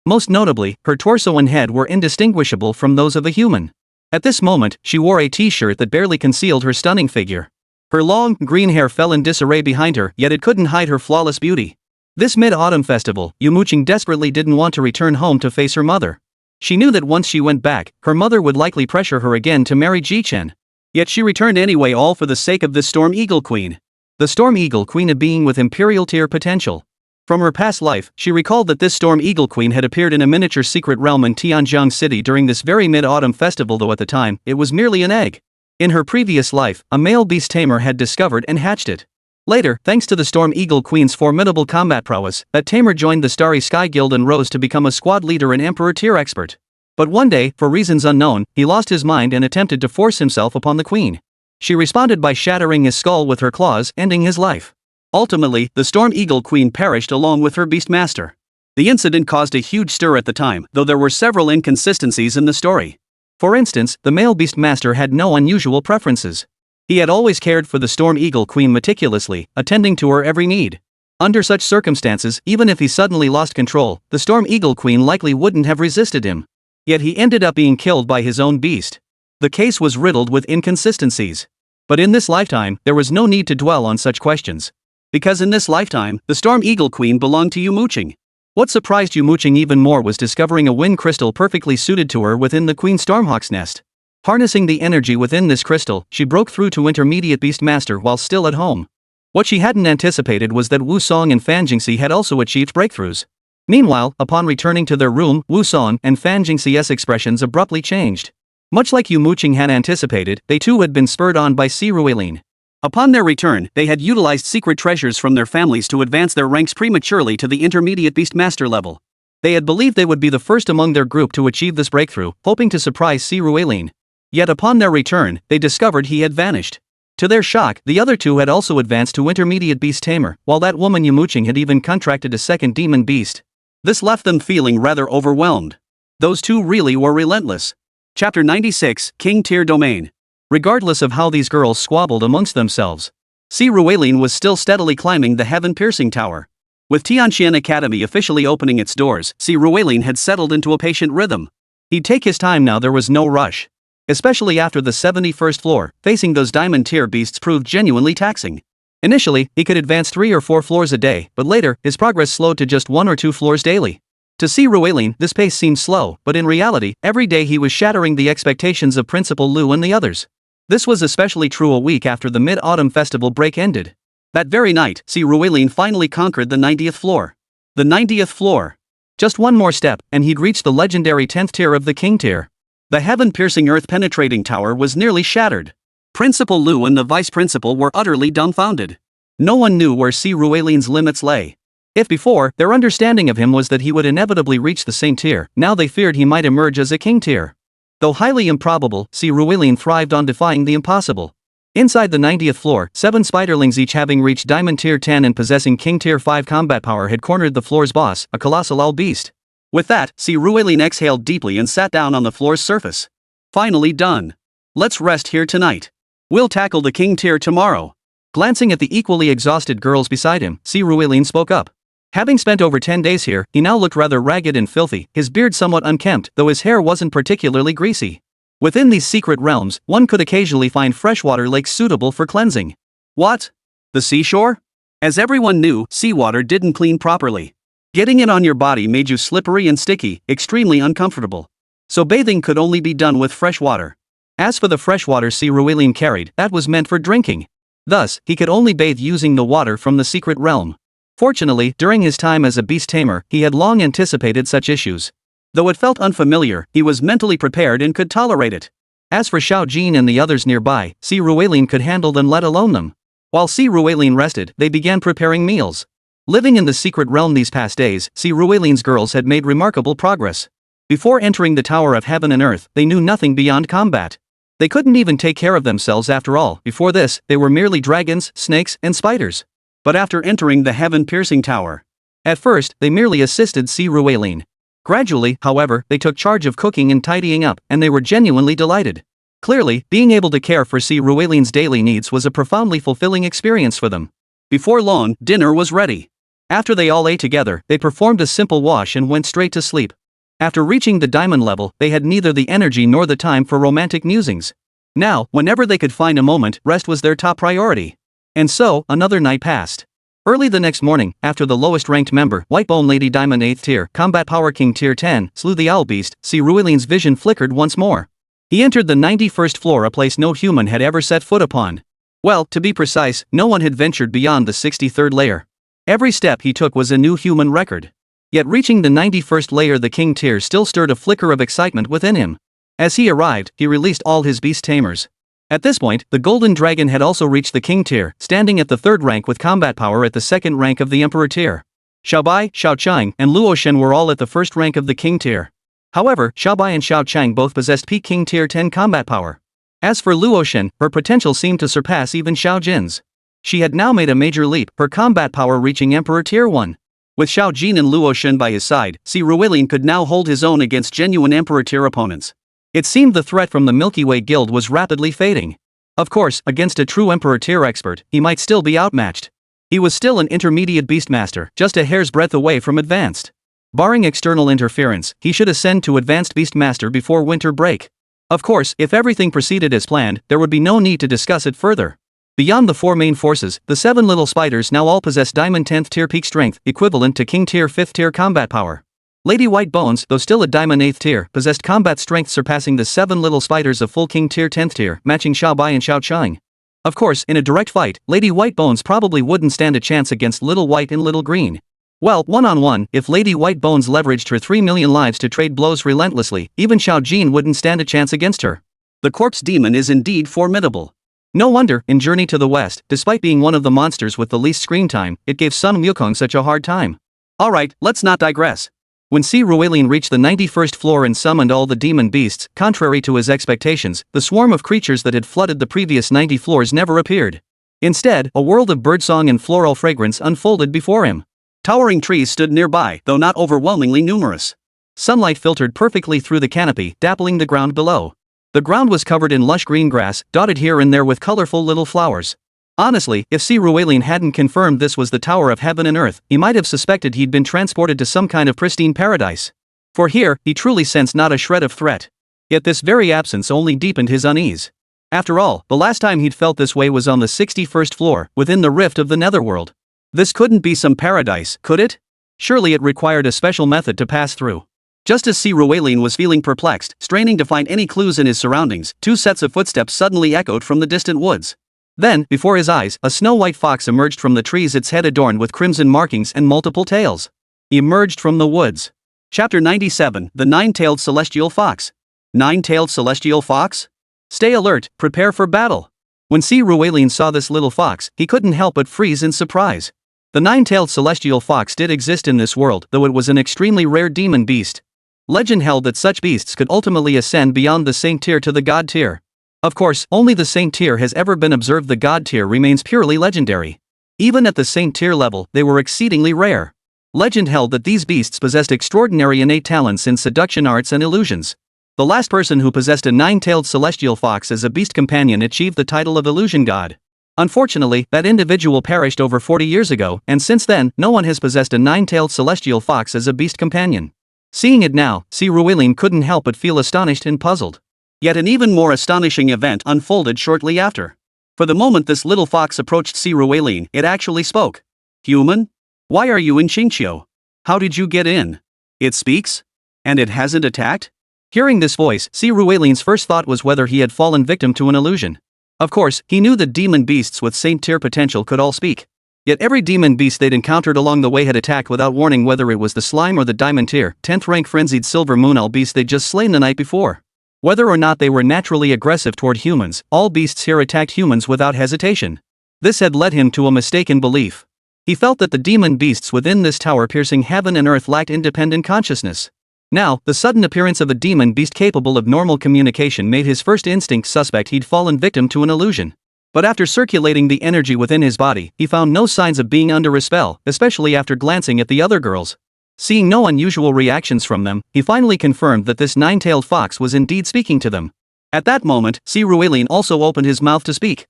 Most notably, her torso and head were indistinguishable from those of a human. At this moment, she wore a t-shirt that barely concealed her stunning figure. Her long, green hair fell in disarray behind her, yet it couldn't hide her flawless beauty. This mid-autumn festival, Yumo Qing desperately didn't want to return home to face her mother. She knew that once she went back, her mother would likely pressure her again to marry Ji-chen. Yet she returned anyway, all for the sake of this Storm Eagle Queen. The Storm Eagle Queen, a being with imperial tier potential. From her past life, she recalled that this Storm Eagle Queen had appeared in a miniature secret realm in Tianjiang City during this very mid-autumn festival, though at the time, it was merely an egg. In her previous life, a male beast tamer had discovered and hatched it. Later, thanks to the Storm Eagle Queen's formidable combat prowess, that tamer joined the Starry Sky Guild and rose to become a squad leader and emperor tier expert. But one day, for reasons unknown, he lost his mind and attempted to force himself upon the queen. She responded by shattering his skull with her claws, ending his life. Ultimately, the Storm Eagle Queen perished along with her beastmaster. The incident caused a huge stir at the time, though there were several inconsistencies in the story. For instance, the male beastmaster had no unusual preferences. He had always cared for the Storm Eagle Queen meticulously, attending to her every need. Under such circumstances, even if he suddenly lost control, the Storm Eagle Queen likely wouldn't have resisted him. Yet he ended up being killed by his own beast. The case was riddled with inconsistencies. But in this lifetime, there was no need to dwell on such questions. Because in this lifetime, the Storm Eagle Queen belonged to Yumo Qing. What surprised Yumo Qing even more was discovering a wind crystal perfectly suited to her within the Queen Stormhawk's nest. Harnessing the energy within this crystal, she broke through to intermediate beastmaster while still at home. What she hadn't anticipated was that Wu Song and Fan Jingxi had also achieved breakthroughs. Meanwhile, upon returning to their room, Wu Song and Fan Jingxi's expressions abruptly changed. Much like Yumo Qing had anticipated, they too had been spurred on by Si Ruelin. Upon their return, they had utilized secret treasures from their families to advance their ranks prematurely to the intermediate beastmaster level. They had believed they would be the first among their group to achieve this breakthrough, hoping to surprise Si Ruelin. Yet upon their return, they discovered he had vanished. To their shock, the other two had also advanced to intermediate beast tamer, while that woman Yumo Qing had even contracted a second demon beast. This left them feeling rather overwhelmed. Those two really were relentless. Chapter 96, King Tier Domain. Regardless of how these girls squabbled amongst themselves, Si Ruelin was still steadily climbing the heaven-piercing tower. With Tianqian Academy officially opening its doors, Si Ruelin had settled into a patient rhythm. He'd take his time now, there was no rush. Especially after the 71st floor, facing those diamond tier beasts proved genuinely taxing. Initially, he could advance 3 or 4 floors a day, but later, his progress slowed to just 1 or 2 floors daily. To Si Ruelin, this pace seemed slow, but in reality, every day he was shattering the expectations of Principal Lu and the others. This was especially true a week after the Mid-Autumn Festival break ended. That very night, Si Ruelin finally conquered the 90th floor. The 90th floor. Just one more step, and he'd reached the legendary 10th tier of the King tier. The heaven-piercing earth-penetrating tower was nearly shattered. Principal Lu and the Vice Principal were utterly dumbfounded. No one knew where Si Ruelin's limits lay. If before, their understanding of him was that he would inevitably reach the same tier, now they feared he might emerge as a King tier. Though highly improbable, Si Ruelin thrived on defying the impossible. Inside the 90th floor, 7 spiderlings, each having reached Diamond Tier 10 and possessing King Tier 5 combat power, had cornered the floor's boss, a colossal owl beast. With that, Si Ruelin exhaled deeply and sat down on the floor's surface. Finally done. Let's rest here tonight. We'll tackle the King Tier tomorrow. Glancing at the equally exhausted girls beside him, Si Ruelin spoke up. Having spent over 10 days here, he now looked rather ragged and filthy, his beard somewhat unkempt, though his hair wasn't particularly greasy. Within these secret realms, one could occasionally find freshwater lakes suitable for cleansing. What? The seashore? As everyone knew, seawater didn't clean properly. Getting it on your body made you slippery and sticky, extremely uncomfortable. So bathing could only be done with fresh water. As for the freshwater Sir Ruwelin carried, that was meant for drinking. Thus, he could only bathe using the water from the secret realm. Fortunately, during his time as a beast tamer, he had long anticipated such issues. Though it felt unfamiliar, he was mentally prepared and could tolerate it. As for Xiao Jin and the others nearby, Sir Ruwelin could handle them, let alone them. While Sir Ruwelin rested, they began preparing meals. Living in the secret realm these past days, Sir Ruwelin's girls had made remarkable progress. Before entering the Tower of Heaven and Earth, they knew nothing beyond combat. They couldn't even take care of themselves after all. Before this, they were merely dragons, snakes, and spiders. But after entering the heaven-piercing tower, at first, they merely assisted Sir Ruwelin. Gradually, however, they took charge of cooking and tidying up, and they were genuinely delighted. Clearly, being able to care for Sir Ruwelin's daily needs was a profoundly fulfilling experience for them. Before long, dinner was ready. After they all ate together, they performed a simple wash and went straight to sleep. After reaching the diamond level, they had neither the energy nor the time for romantic musings. Now, whenever they could find a moment, rest was their top priority. And so, another night passed. Early the next morning, after the lowest ranked member, Whitebone Lady Diamond 8th tier, Combat Power King tier 10, slew the owl beast, Sir Ruwelin's vision flickered once more. He entered the 91st floor, a place no human had ever set foot upon. Well, to be precise, no one had ventured beyond the 63rd layer. Every step he took was a new human record. Yet reaching the 91st layer, the king tier still stirred a flicker of excitement within him. As he arrived, he released all his beast tamers. At this point, the golden dragon had also reached the king tier, standing at the 3rd rank with combat power at the 2nd rank of the emperor tier. Xiaobai, Xiaochang, and Luoshen were all at the 1st rank of the king tier. However, Xiaobai and Xiaochang both possessed peak king tier 10 combat power. As for Luoshen, her potential seemed to surpass even Xiao Jin's. She had now made a major leap, her combat power reaching emperor tier 1. With Xiao Jin and Luoshen by his side, Sir Ruwelin could now hold his own against genuine emperor tier opponents. It seemed the threat from the Milky Way Guild was rapidly fading. Of course, against a true emperor tier expert, he might still be outmatched. He was still an intermediate beastmaster, just a hair's breadth away from advanced. Barring external interference, he should ascend to advanced beastmaster before winter break. Of course, if everything proceeded as planned, there would be no need to discuss it further. Beyond the 4 main forces, the 7 little spiders now all possess Diamond 10th tier peak strength, equivalent to King tier 5th tier combat power. Lady White Bones, though still at Diamond 8th tier, possessed combat strength surpassing the 7 little spiders of full King tier 10th tier, matching Xiaobai and Xiaochang. Of course, in a direct fight, Lady White Bones probably wouldn't stand a chance against Little White and Little Green. Well, one-on-one, if Lady White Bones leveraged her 3 million lives to trade blows relentlessly, even Xiao Jin wouldn't stand a chance against her. The corpse demon is indeed formidable. No wonder, in Journey to the West, despite being one of the monsters with the least screen time, it gave Sun Wukong such a hard time. Alright, let's not digress. When Sir Ruwelin reached the 91st floor and summoned all the demon beasts, contrary to his expectations, the swarm of creatures that had flooded the previous 90 floors never appeared. Instead, a world of birdsong and floral fragrance unfolded before him. Towering trees stood nearby, though not overwhelmingly numerous. Sunlight filtered perfectly through the canopy, dappling the ground below. The ground was covered in lush green grass, dotted here and there with colorful little flowers. Honestly, if Sir Ruwelin hadn't confirmed this was the Tower of Heaven and Earth, he might have suspected he'd been transported to some kind of pristine paradise. For here, he truly sensed not a shred of threat. Yet this very absence only deepened his unease. After all, the last time he'd felt this way was on the 61st floor, within the rift of the netherworld. This couldn't be some paradise, could it? Surely it required a special method to pass through. Just as Sir Ruwelin was feeling perplexed, straining to find any clues in his surroundings, 2 sets of footsteps suddenly echoed from the distant woods. Then, before his eyes, a snow-white fox emerged from the trees, its head adorned with crimson markings and multiple tails. He emerged from the woods. Chapter 97, The Nine-Tailed Celestial Fox. Nine-Tailed Celestial Fox? Stay alert, prepare for battle. When Sir Ruwelin saw this little fox, he couldn't help but freeze in surprise. The nine-tailed celestial fox did exist in this world, though it was an extremely rare demon beast. Legend held that such beasts could ultimately ascend beyond the saint tier to the god tier. Of course, only the saint tier has ever been observed. The god tier remains purely legendary. Even at the saint tier level, they were exceedingly rare. Legend held that these beasts possessed extraordinary innate talents in seduction arts and illusions. The last person who possessed a nine-tailed celestial fox as a beast companion achieved the title of illusion god. Unfortunately, that individual perished over 40 years ago, and since then, no one has possessed a nine-tailed celestial fox as a beast companion. Seeing it now, Si Ruilin couldn't help but feel astonished and puzzled. Yet an even more astonishing event unfolded shortly after. For the moment this little fox approached Si Ruilin, it actually spoke. Human? Why are you in Qingqiu? How did you get in? It speaks? And it hasn't attacked? Hearing this voice, Si Ruilin's first thought was whether he had fallen victim to an illusion. Of course, he knew that demon beasts with Saint tier potential could all speak. Yet every demon beast they'd encountered along the way had attacked without warning, whether it was the slime or the diamond tier, 10th rank frenzied silver moon owl beast they'd just slain the night before. Whether or not they were naturally aggressive toward humans, all beasts here attacked humans without hesitation. This had led him to a mistaken belief. He felt that the demon beasts within this tower piercing heaven and earth lacked independent consciousness. Now, the sudden appearance of a demon beast capable of normal communication made his first instinct suspect he'd fallen victim to an illusion. But after circulating the energy within his body, he found no signs of being under a spell, especially after glancing at the other girls. Seeing no unusual reactions from them, he finally confirmed that this nine-tailed fox was indeed speaking to them. At that moment, Si Ruilin also opened his mouth to speak.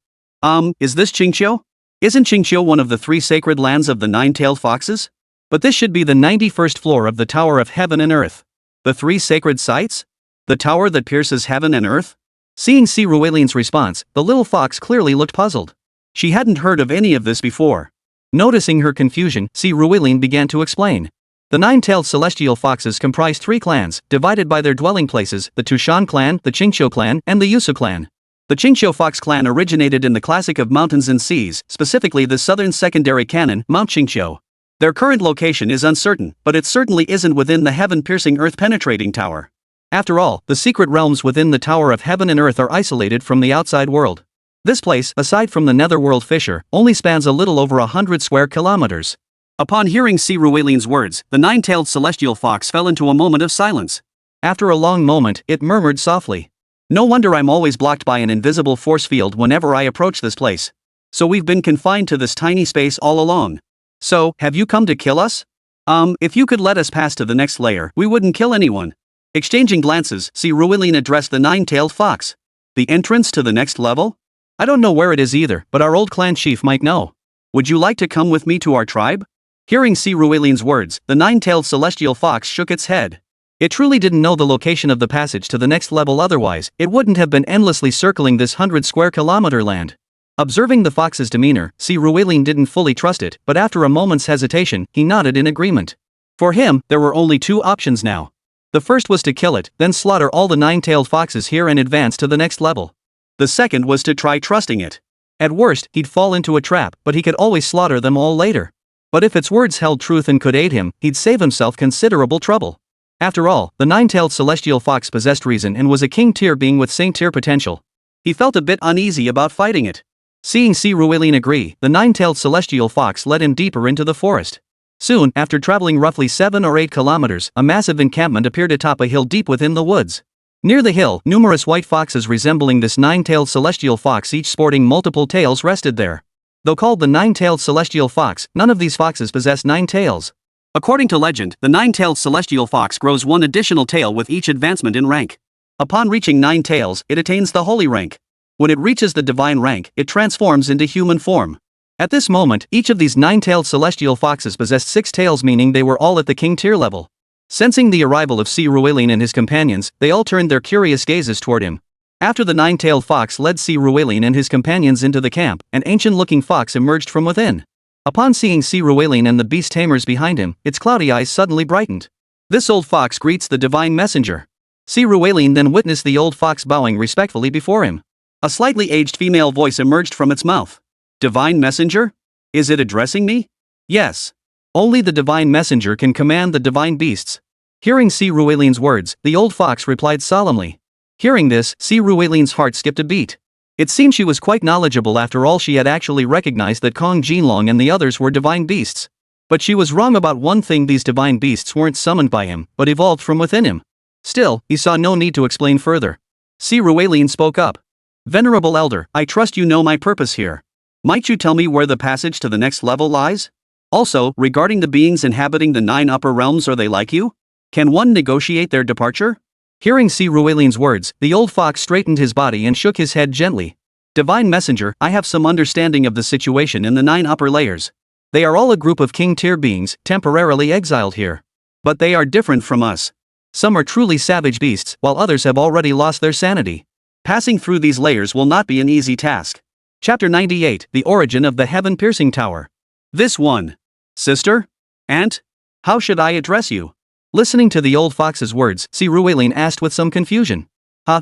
Is this Qingqiu? Isn't Qingqiu one of the 3 sacred lands of the nine-tailed foxes? But this should be the 91st floor of the Tower of Heaven and Earth. The 3 sacred sites? The tower that pierces heaven and earth? Seeing Si Ruilin's response, the little fox clearly looked puzzled. She hadn't heard of any of this before. Noticing her confusion, Si Ruilin began to explain. The nine-tailed celestial foxes comprise 3 clans, divided by their dwelling places, the Tushan clan, the Qingqiu clan, and the Yusu clan. The Qingqiu fox clan originated in the classic of mountains and seas, specifically the southern secondary canon, Mount Qingqiu. Their current location is uncertain, but it certainly isn't within the heaven-piercing earth-penetrating tower. After all, the secret realms within the Tower of Heaven and Earth are isolated from the outside world. This place, aside from the netherworld fissure, only spans a little over 100 square kilometers. Upon hearing Si Ruilin's words, the nine-tailed celestial fox fell into a moment of silence. After a long moment, it murmured softly. No wonder I'm always blocked by an invisible force field whenever I approach this place. So we've been confined to this tiny space all along. So, have you come to kill us? If you could let us pass to the next layer, we wouldn't kill anyone. Exchanging glances, Si Ruilin addressed the nine-tailed fox. The entrance to the next level? I don't know where it is either, but our old clan chief might know. Would you like to come with me to our tribe? Hearing Si Ruilin's words, the nine-tailed celestial fox shook its head. It truly didn't know the location of the passage to the next level, otherwise, it wouldn't have been endlessly circling this 100 square kilometer land. Observing the fox's demeanor, Si Ruilin didn't fully trust it, but after a moment's hesitation, he nodded in agreement. For him, there were only 2 options now. The first was to kill it, then slaughter all the nine-tailed foxes here and advance to the next level. The second was to try trusting it. At worst, he'd fall into a trap, but he could always slaughter them all later. But if its words held truth and could aid him, he'd save himself considerable trouble. After all, the nine-tailed celestial fox possessed reason and was a king tier being with saint tier potential. He felt a bit uneasy about fighting it. Seeing Si Ruilin agree, the nine-tailed celestial fox led him deeper into the forest. Soon, after traveling roughly 7 or 8 kilometers, a massive encampment appeared atop a hill deep within the woods. Near the hill, numerous white foxes resembling this nine-tailed celestial fox, each sporting multiple tails, rested there. Though called the nine-tailed celestial fox, none of these foxes possess 9 tails. According to legend, the nine-tailed celestial fox grows 1 additional tail with each advancement in rank. Upon reaching 9 tails, it attains the holy rank. When it reaches the divine rank, it transforms into human form. At this moment, each of these 9-tailed celestial foxes possessed 6 tails, meaning they were all at the king tier level. Sensing the arrival of Si Ruilin and his companions, they all turned their curious gazes toward him. After the 9-tailed fox led Si Ruilin and his companions into the camp, an ancient-looking fox emerged from within. Upon seeing Si Ruilin and the beast tamers behind him, its cloudy eyes suddenly brightened. This old fox greets the divine messenger. Si Ruilin then witnessed the old fox bowing respectfully before him. A slightly aged female voice emerged from its mouth. Divine messenger? Is it addressing me? Yes. Only the divine messenger can command the divine beasts. Hearing Si Ruilin's words, the old fox replied solemnly. Hearing this, Si Ruilin's heart skipped a beat. It seemed she was quite knowledgeable. After all, she had actually recognized that Jin Long and the others were divine beasts. But she was wrong about one thing: these divine beasts weren't summoned by him, but evolved from within him. Still, he saw no need to explain further. Si Ruilin spoke up. Venerable elder, I trust you know my purpose here. Might you tell me where the passage to the next level lies? Also, regarding the beings inhabiting the 9 upper realms, are they like you? Can one negotiate their departure? Hearing Si Ruilin's words, the old fox straightened his body and shook his head gently. Divine Messenger, I have some understanding of the situation in the 9 upper layers. They are all a group of king-tier beings, temporarily exiled here. But they are different from us. Some are truly savage beasts, while others have already lost their sanity. Passing through these layers will not be an easy task. Chapter 98, The Origin of the Heaven-Piercing Tower. This one. Sister? Aunt? How should I address you? Listening to the old fox's words, Ruwelin asked with some confusion.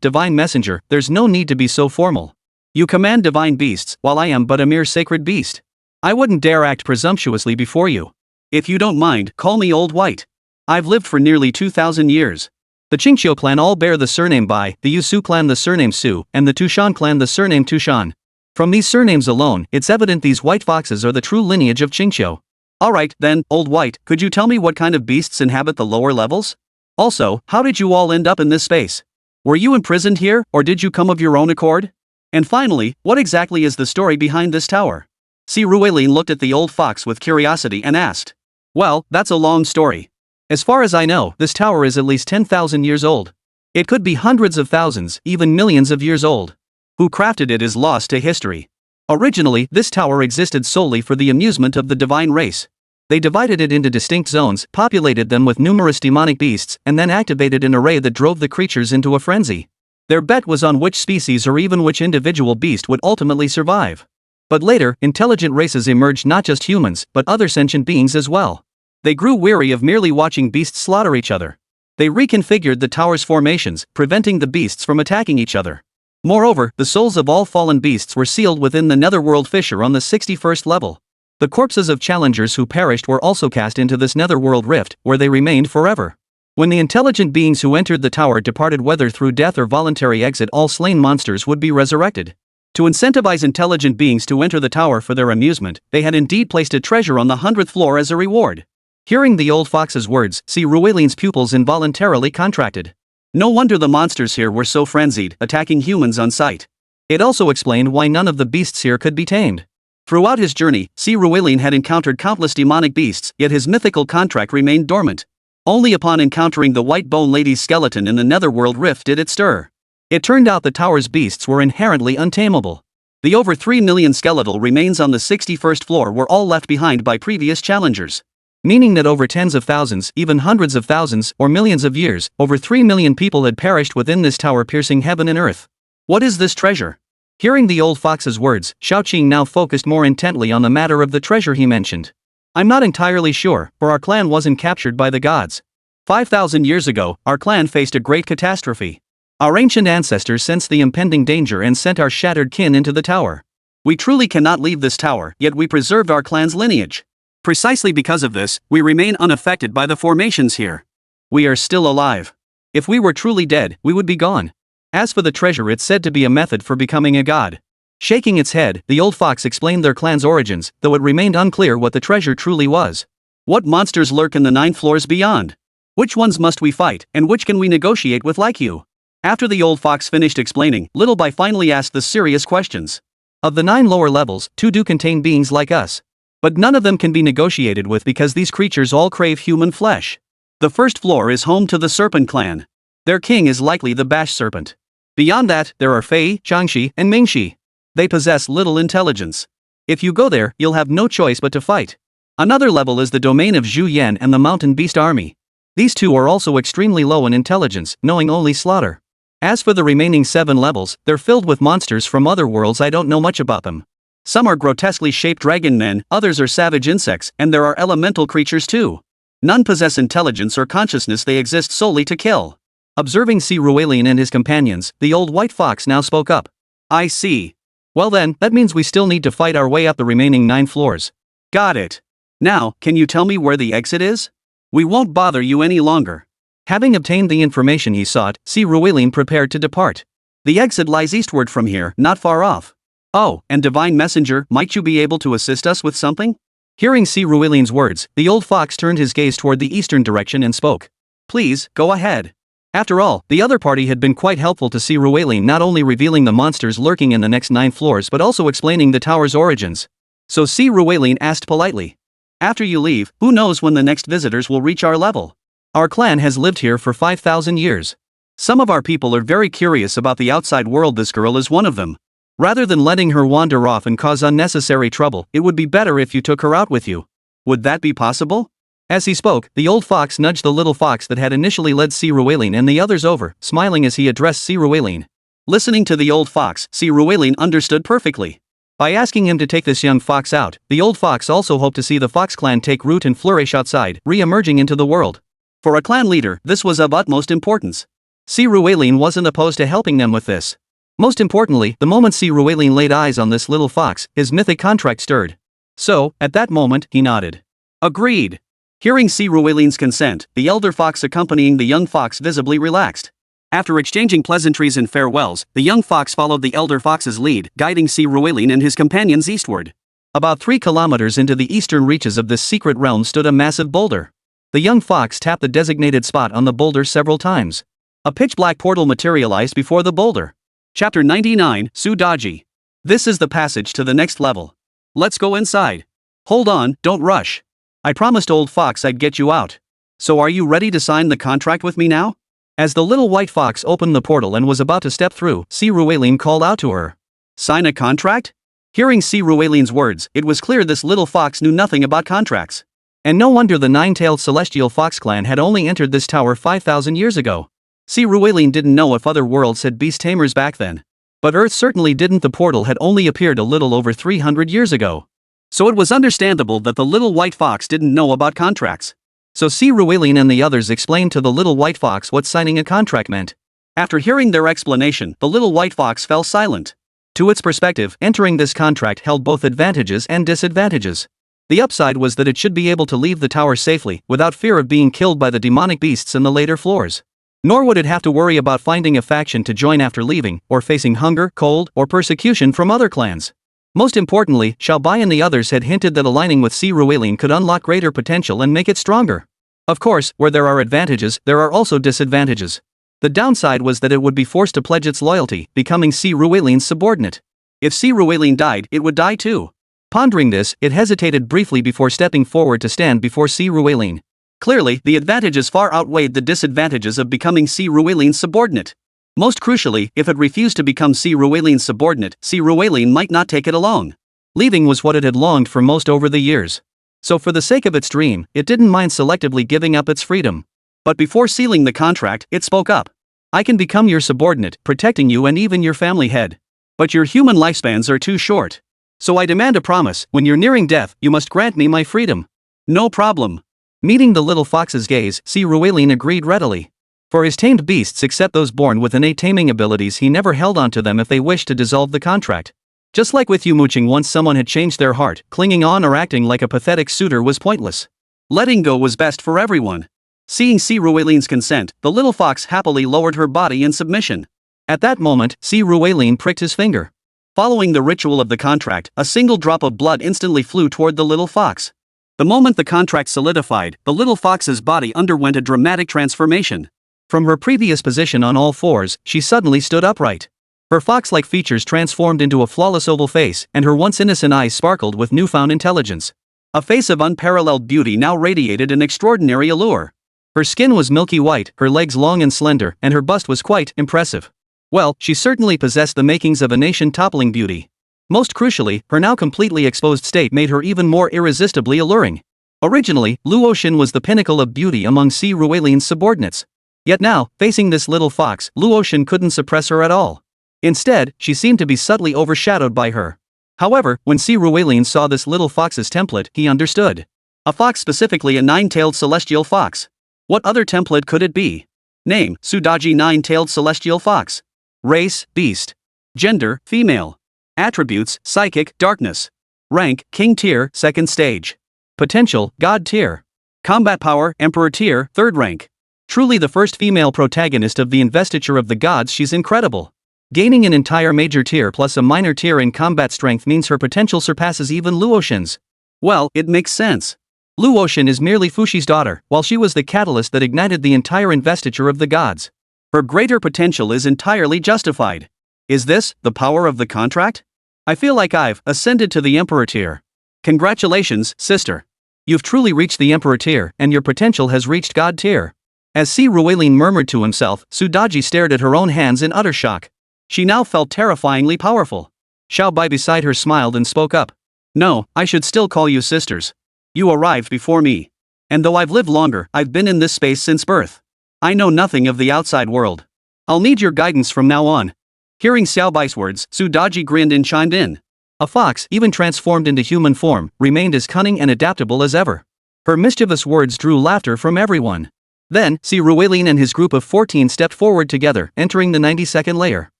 Divine Messenger, there's no need to be so formal. You command divine beasts, while I am but a mere sacred beast. I wouldn't dare act presumptuously before you. If you don't mind, call me Old White. I've lived for nearly 2,000 years. The Qingqiu clan all bear the surname Bai, the Yusu clan the surname Su, and the Tushan clan the surname Tushan. From these surnames alone, it's evident these white foxes are the true lineage of Qingqiu. Alright, then, Old White, could you tell me what kind of beasts inhabit the lower levels? Also, how did you all end up in this space? Were you imprisoned here, or did you come of your own accord? And finally, what exactly is the story behind this tower? Ruwelin looked at the old fox with curiosity and asked. Well, that's a long story. As far as I know, this tower is at least 10,000 years old. It could be hundreds of thousands, even millions of years old. Who crafted it is lost to history. Originally, this tower existed solely for the amusement of the divine race. They divided it into distinct zones, populated them with numerous demonic beasts, and then activated an array that drove the creatures into a frenzy. Their bet was on which species or even which individual beast would ultimately survive. But later, intelligent races emerged, not just humans, but other sentient beings as well. They grew weary of merely watching beasts slaughter each other. They reconfigured the tower's formations, preventing the beasts from attacking each other. Moreover, the souls of all fallen beasts were sealed within the netherworld fissure on the 61st level. The corpses of challengers who perished were also cast into this netherworld rift, where they remained forever. When the intelligent beings who entered the tower departed, whether through death or voluntary exit, all slain monsters would be resurrected. To incentivize intelligent beings to enter the tower for their amusement, they had indeed placed a treasure on the 100th floor as a reward. Hearing the old fox's words, Ruwelin's pupils involuntarily contracted. No wonder the monsters here were so frenzied, attacking humans on sight. It also explained why none of the beasts here could be tamed. Throughout his journey, Ruwelin had encountered countless demonic beasts, yet his mythical contract remained dormant. Only upon encountering the White Bone Lady's skeleton in the netherworld rift did it stir. It turned out the tower's beasts were inherently untamable. The over 3 million skeletal remains on the 61st floor were all left behind by previous challengers. Meaning that over tens of thousands, even hundreds of thousands, or millions of years, over 3 million people had perished within this tower, piercing heaven and earth. What is this treasure? Hearing the old fox's words, Xiaoqing now focused more intently on the matter of the treasure he mentioned. I'm not entirely sure, for our clan wasn't captured by the gods. 5,000 years ago, our clan faced a great catastrophe. Our ancient ancestors sensed the impending danger and sent our shattered kin into the tower. We truly cannot leave this tower, yet we preserved our clan's lineage. Precisely because of this, we remain unaffected by the formations here. We are still alive. If we were truly dead, we would be gone. As for the treasure, it's said to be a method for becoming a god. Shaking its head, the old fox explained their clan's origins, though it remained unclear what the treasure truly was. What monsters lurk in the 9 floors beyond? Which ones must we fight, and which can we negotiate with like you? After the old fox finished explaining, Little Bai finally asked the serious questions. Of the 9 lower levels, 2 do contain beings like us. But none of them can be negotiated with because these creatures all crave human flesh. The first floor is home to the Serpent clan. Their king is likely the Bash Serpent. Beyond that, there are Fei, Jiangxi, and Mingxi. They possess little intelligence. If you go there, you'll have no choice but to fight. Another level is the domain of Zhu Yan and the Mountain Beast Army. These 2 are also extremely low in intelligence, knowing only slaughter. As for the remaining 7 levels, they're filled with monsters from other worlds. I don't know much about them. Some are grotesquely shaped dragon men, others are savage insects, and there are elemental creatures too. None possess intelligence or consciousness, they exist solely to kill. Observing Ruwelin and his companions, the old white fox now spoke up. I see. Well then, that means we still need to fight our way up the remaining 9 floors. Got it. Now, can you tell me where the exit is? We won't bother you any longer. Having obtained the information he sought, Ruwelin prepared to depart. The exit lies eastward from here, not far off. Oh, and Divine Messenger, might you be able to assist us with something? Hearing Ruwelin's words, the old fox turned his gaze toward the eastern direction and spoke. Please, go ahead. After all, the other party had been quite helpful to Ruwelin, not only revealing the monsters lurking in the next 9 floors but also explaining the tower's origins. So Ruwelin asked politely. After you leave, who knows when the next visitors will reach our level? Our clan has lived here for 5,000 years. Some of our people are very curious about the outside world. This girl is one of them. Rather than letting her wander off and cause unnecessary trouble, it would be better if you took her out with you. Would that be possible? As he spoke, the old fox nudged the little fox that had initially led Si Ruelin and the others over, smiling as he addressed Si Ruelin. Listening to the old fox, Si Ruelin understood perfectly. By asking him to take this young fox out, the old fox also hoped to see the fox clan take root and flourish outside, re-emerging into the world. For a clan leader, this was of utmost importance. Si Ruelin wasn't opposed to helping them with this. Most importantly, the moment Si Ruelin laid eyes on this little fox, his mythic contract stirred. So, at that moment, he nodded. Agreed. Hearing Si Ruelin's consent, the elder fox accompanying the young fox visibly relaxed. After exchanging pleasantries and farewells, the young fox followed the elder fox's lead, guiding Si Ruelin and his companions eastward. About 3 kilometers into the eastern reaches of this secret realm stood a massive boulder. The young fox tapped the designated spot on the boulder several times. A pitch-black portal materialized before the boulder. Chapter 99, Sudaji. This is the passage to the next level. Let's go inside. Hold on, don't rush. I promised old fox I'd get you out. So are you ready to sign the contract with me now? As the little white fox opened the portal and was about to step through, Si Ruelin called out to her. Sign a contract? Hearing Si Ruelin's words, it was clear this little fox knew nothing about contracts. And no wonder the 9-tailed celestial fox clan had only entered this tower 5,000 years ago. Si Ruelin didn't know if other worlds had beast tamers back then. But Earth certainly didn't. The portal had only appeared a little over 300 years ago. So it was understandable that the little white fox didn't know about contracts. So Si Ruelin and the others explained to the little white fox what signing a contract meant. After hearing their explanation, the little white fox fell silent. To its perspective, entering this contract held both advantages and disadvantages. The upside was that it should be able to leave the tower safely, without fear of being killed by the demonic beasts in the later floors. Nor would it have to worry about finding a faction to join after leaving, or facing hunger, cold, or persecution from other clans. Most importantly, Xiaobai and the others had hinted that aligning with Si Ruelin could unlock greater potential and make it stronger. Of course, where there are advantages, there are also disadvantages. The downside was that it would be forced to pledge its loyalty, becoming Si Ruelin's subordinate. If Si Ruelin died, it would die too. Pondering this, it hesitated briefly before stepping forward to stand before Si Ruelin. Clearly, the advantages far outweighed the disadvantages of becoming Si Ruelin's subordinate. Most crucially, if it refused to become Si Ruelin's subordinate, Si Ruelin might not take it alone. Leaving was what it had longed for most over the years. So for the sake of its dream, it didn't mind selectively giving up its freedom. But before sealing the contract, it spoke up. I can become your subordinate, protecting you and even your family head. But your human lifespans are too short. So I demand a promise: when you're nearing death, you must grant me my freedom. No problem. Meeting the little fox's gaze, Si Ruelin agreed readily. For his tamed beasts, except those born with innate taming abilities, he never held on to them if they wished to dissolve the contract. Just like with Yumo Qing, once someone had changed their heart, clinging on or acting like a pathetic suitor was pointless. Letting go was best for everyone. Seeing Si Ruelin's consent, the little fox happily lowered her body in submission. At that moment, Si Ruelin pricked his finger. Following the ritual of the contract, a single drop of blood instantly flew toward the little fox. The moment the contract solidified, the little fox's body underwent a dramatic transformation. From her previous position on all fours, she suddenly stood upright. Her fox-like features transformed into a flawless oval face, and her once innocent eyes sparkled with newfound intelligence. A face of unparalleled beauty now radiated an extraordinary allure. Her skin was milky white, her legs long and slender, and her bust was quite impressive. Well, she certainly possessed the makings of a nation-toppling beauty. Most crucially, her now completely exposed state made her even more irresistibly alluring. Originally, Luoxin was the pinnacle of beauty among Si Ruelin's subordinates. Yet now, facing this little fox, Luoxin couldn't suppress her at all. Instead, she seemed to be subtly overshadowed by her. However, when Si Ruelin saw this little fox's template, he understood. A fox, specifically a 9-tailed celestial fox. What other template could it be? Name: Sudaji, 9-tailed celestial fox. Race: beast. Gender: female. Attributes: psychic, darkness. Rank: king tier, 2nd stage. Potential: god tier. Combat power: emperor tier, 3rd rank. Truly the first female protagonist of the investiture of the gods, she's incredible. Gaining an entire major tier plus a minor tier in combat strength means her potential surpasses even Luoxin's. Well, it makes sense. Luoxin is merely Fushi's daughter, while she was the catalyst that ignited the entire investiture of the gods. Her greater potential is entirely justified. Is this the power of the contract? I feel like I've ascended to the emperor tier. Congratulations, sister. You've truly reached the emperor tier, and your potential has reached god tier. As Si Ruelin murmured to himself, Sudaji stared at her own hands in utter shock. She now felt terrifyingly powerful. Xiao Bai beside her smiled and spoke up. No, I should still call you sisters. You arrived before me. And though I've lived longer, I've been in this space since birth. I know nothing of the outside world. I'll need your guidance from now on. Hearing Xiao Bai's words, Su Daji grinned and chimed in. A fox, even transformed into human form, remained as cunning and adaptable as ever. Her mischievous words drew laughter from everyone. Then, Si Ruelin and his group of 14 stepped forward together, entering the 92nd layer.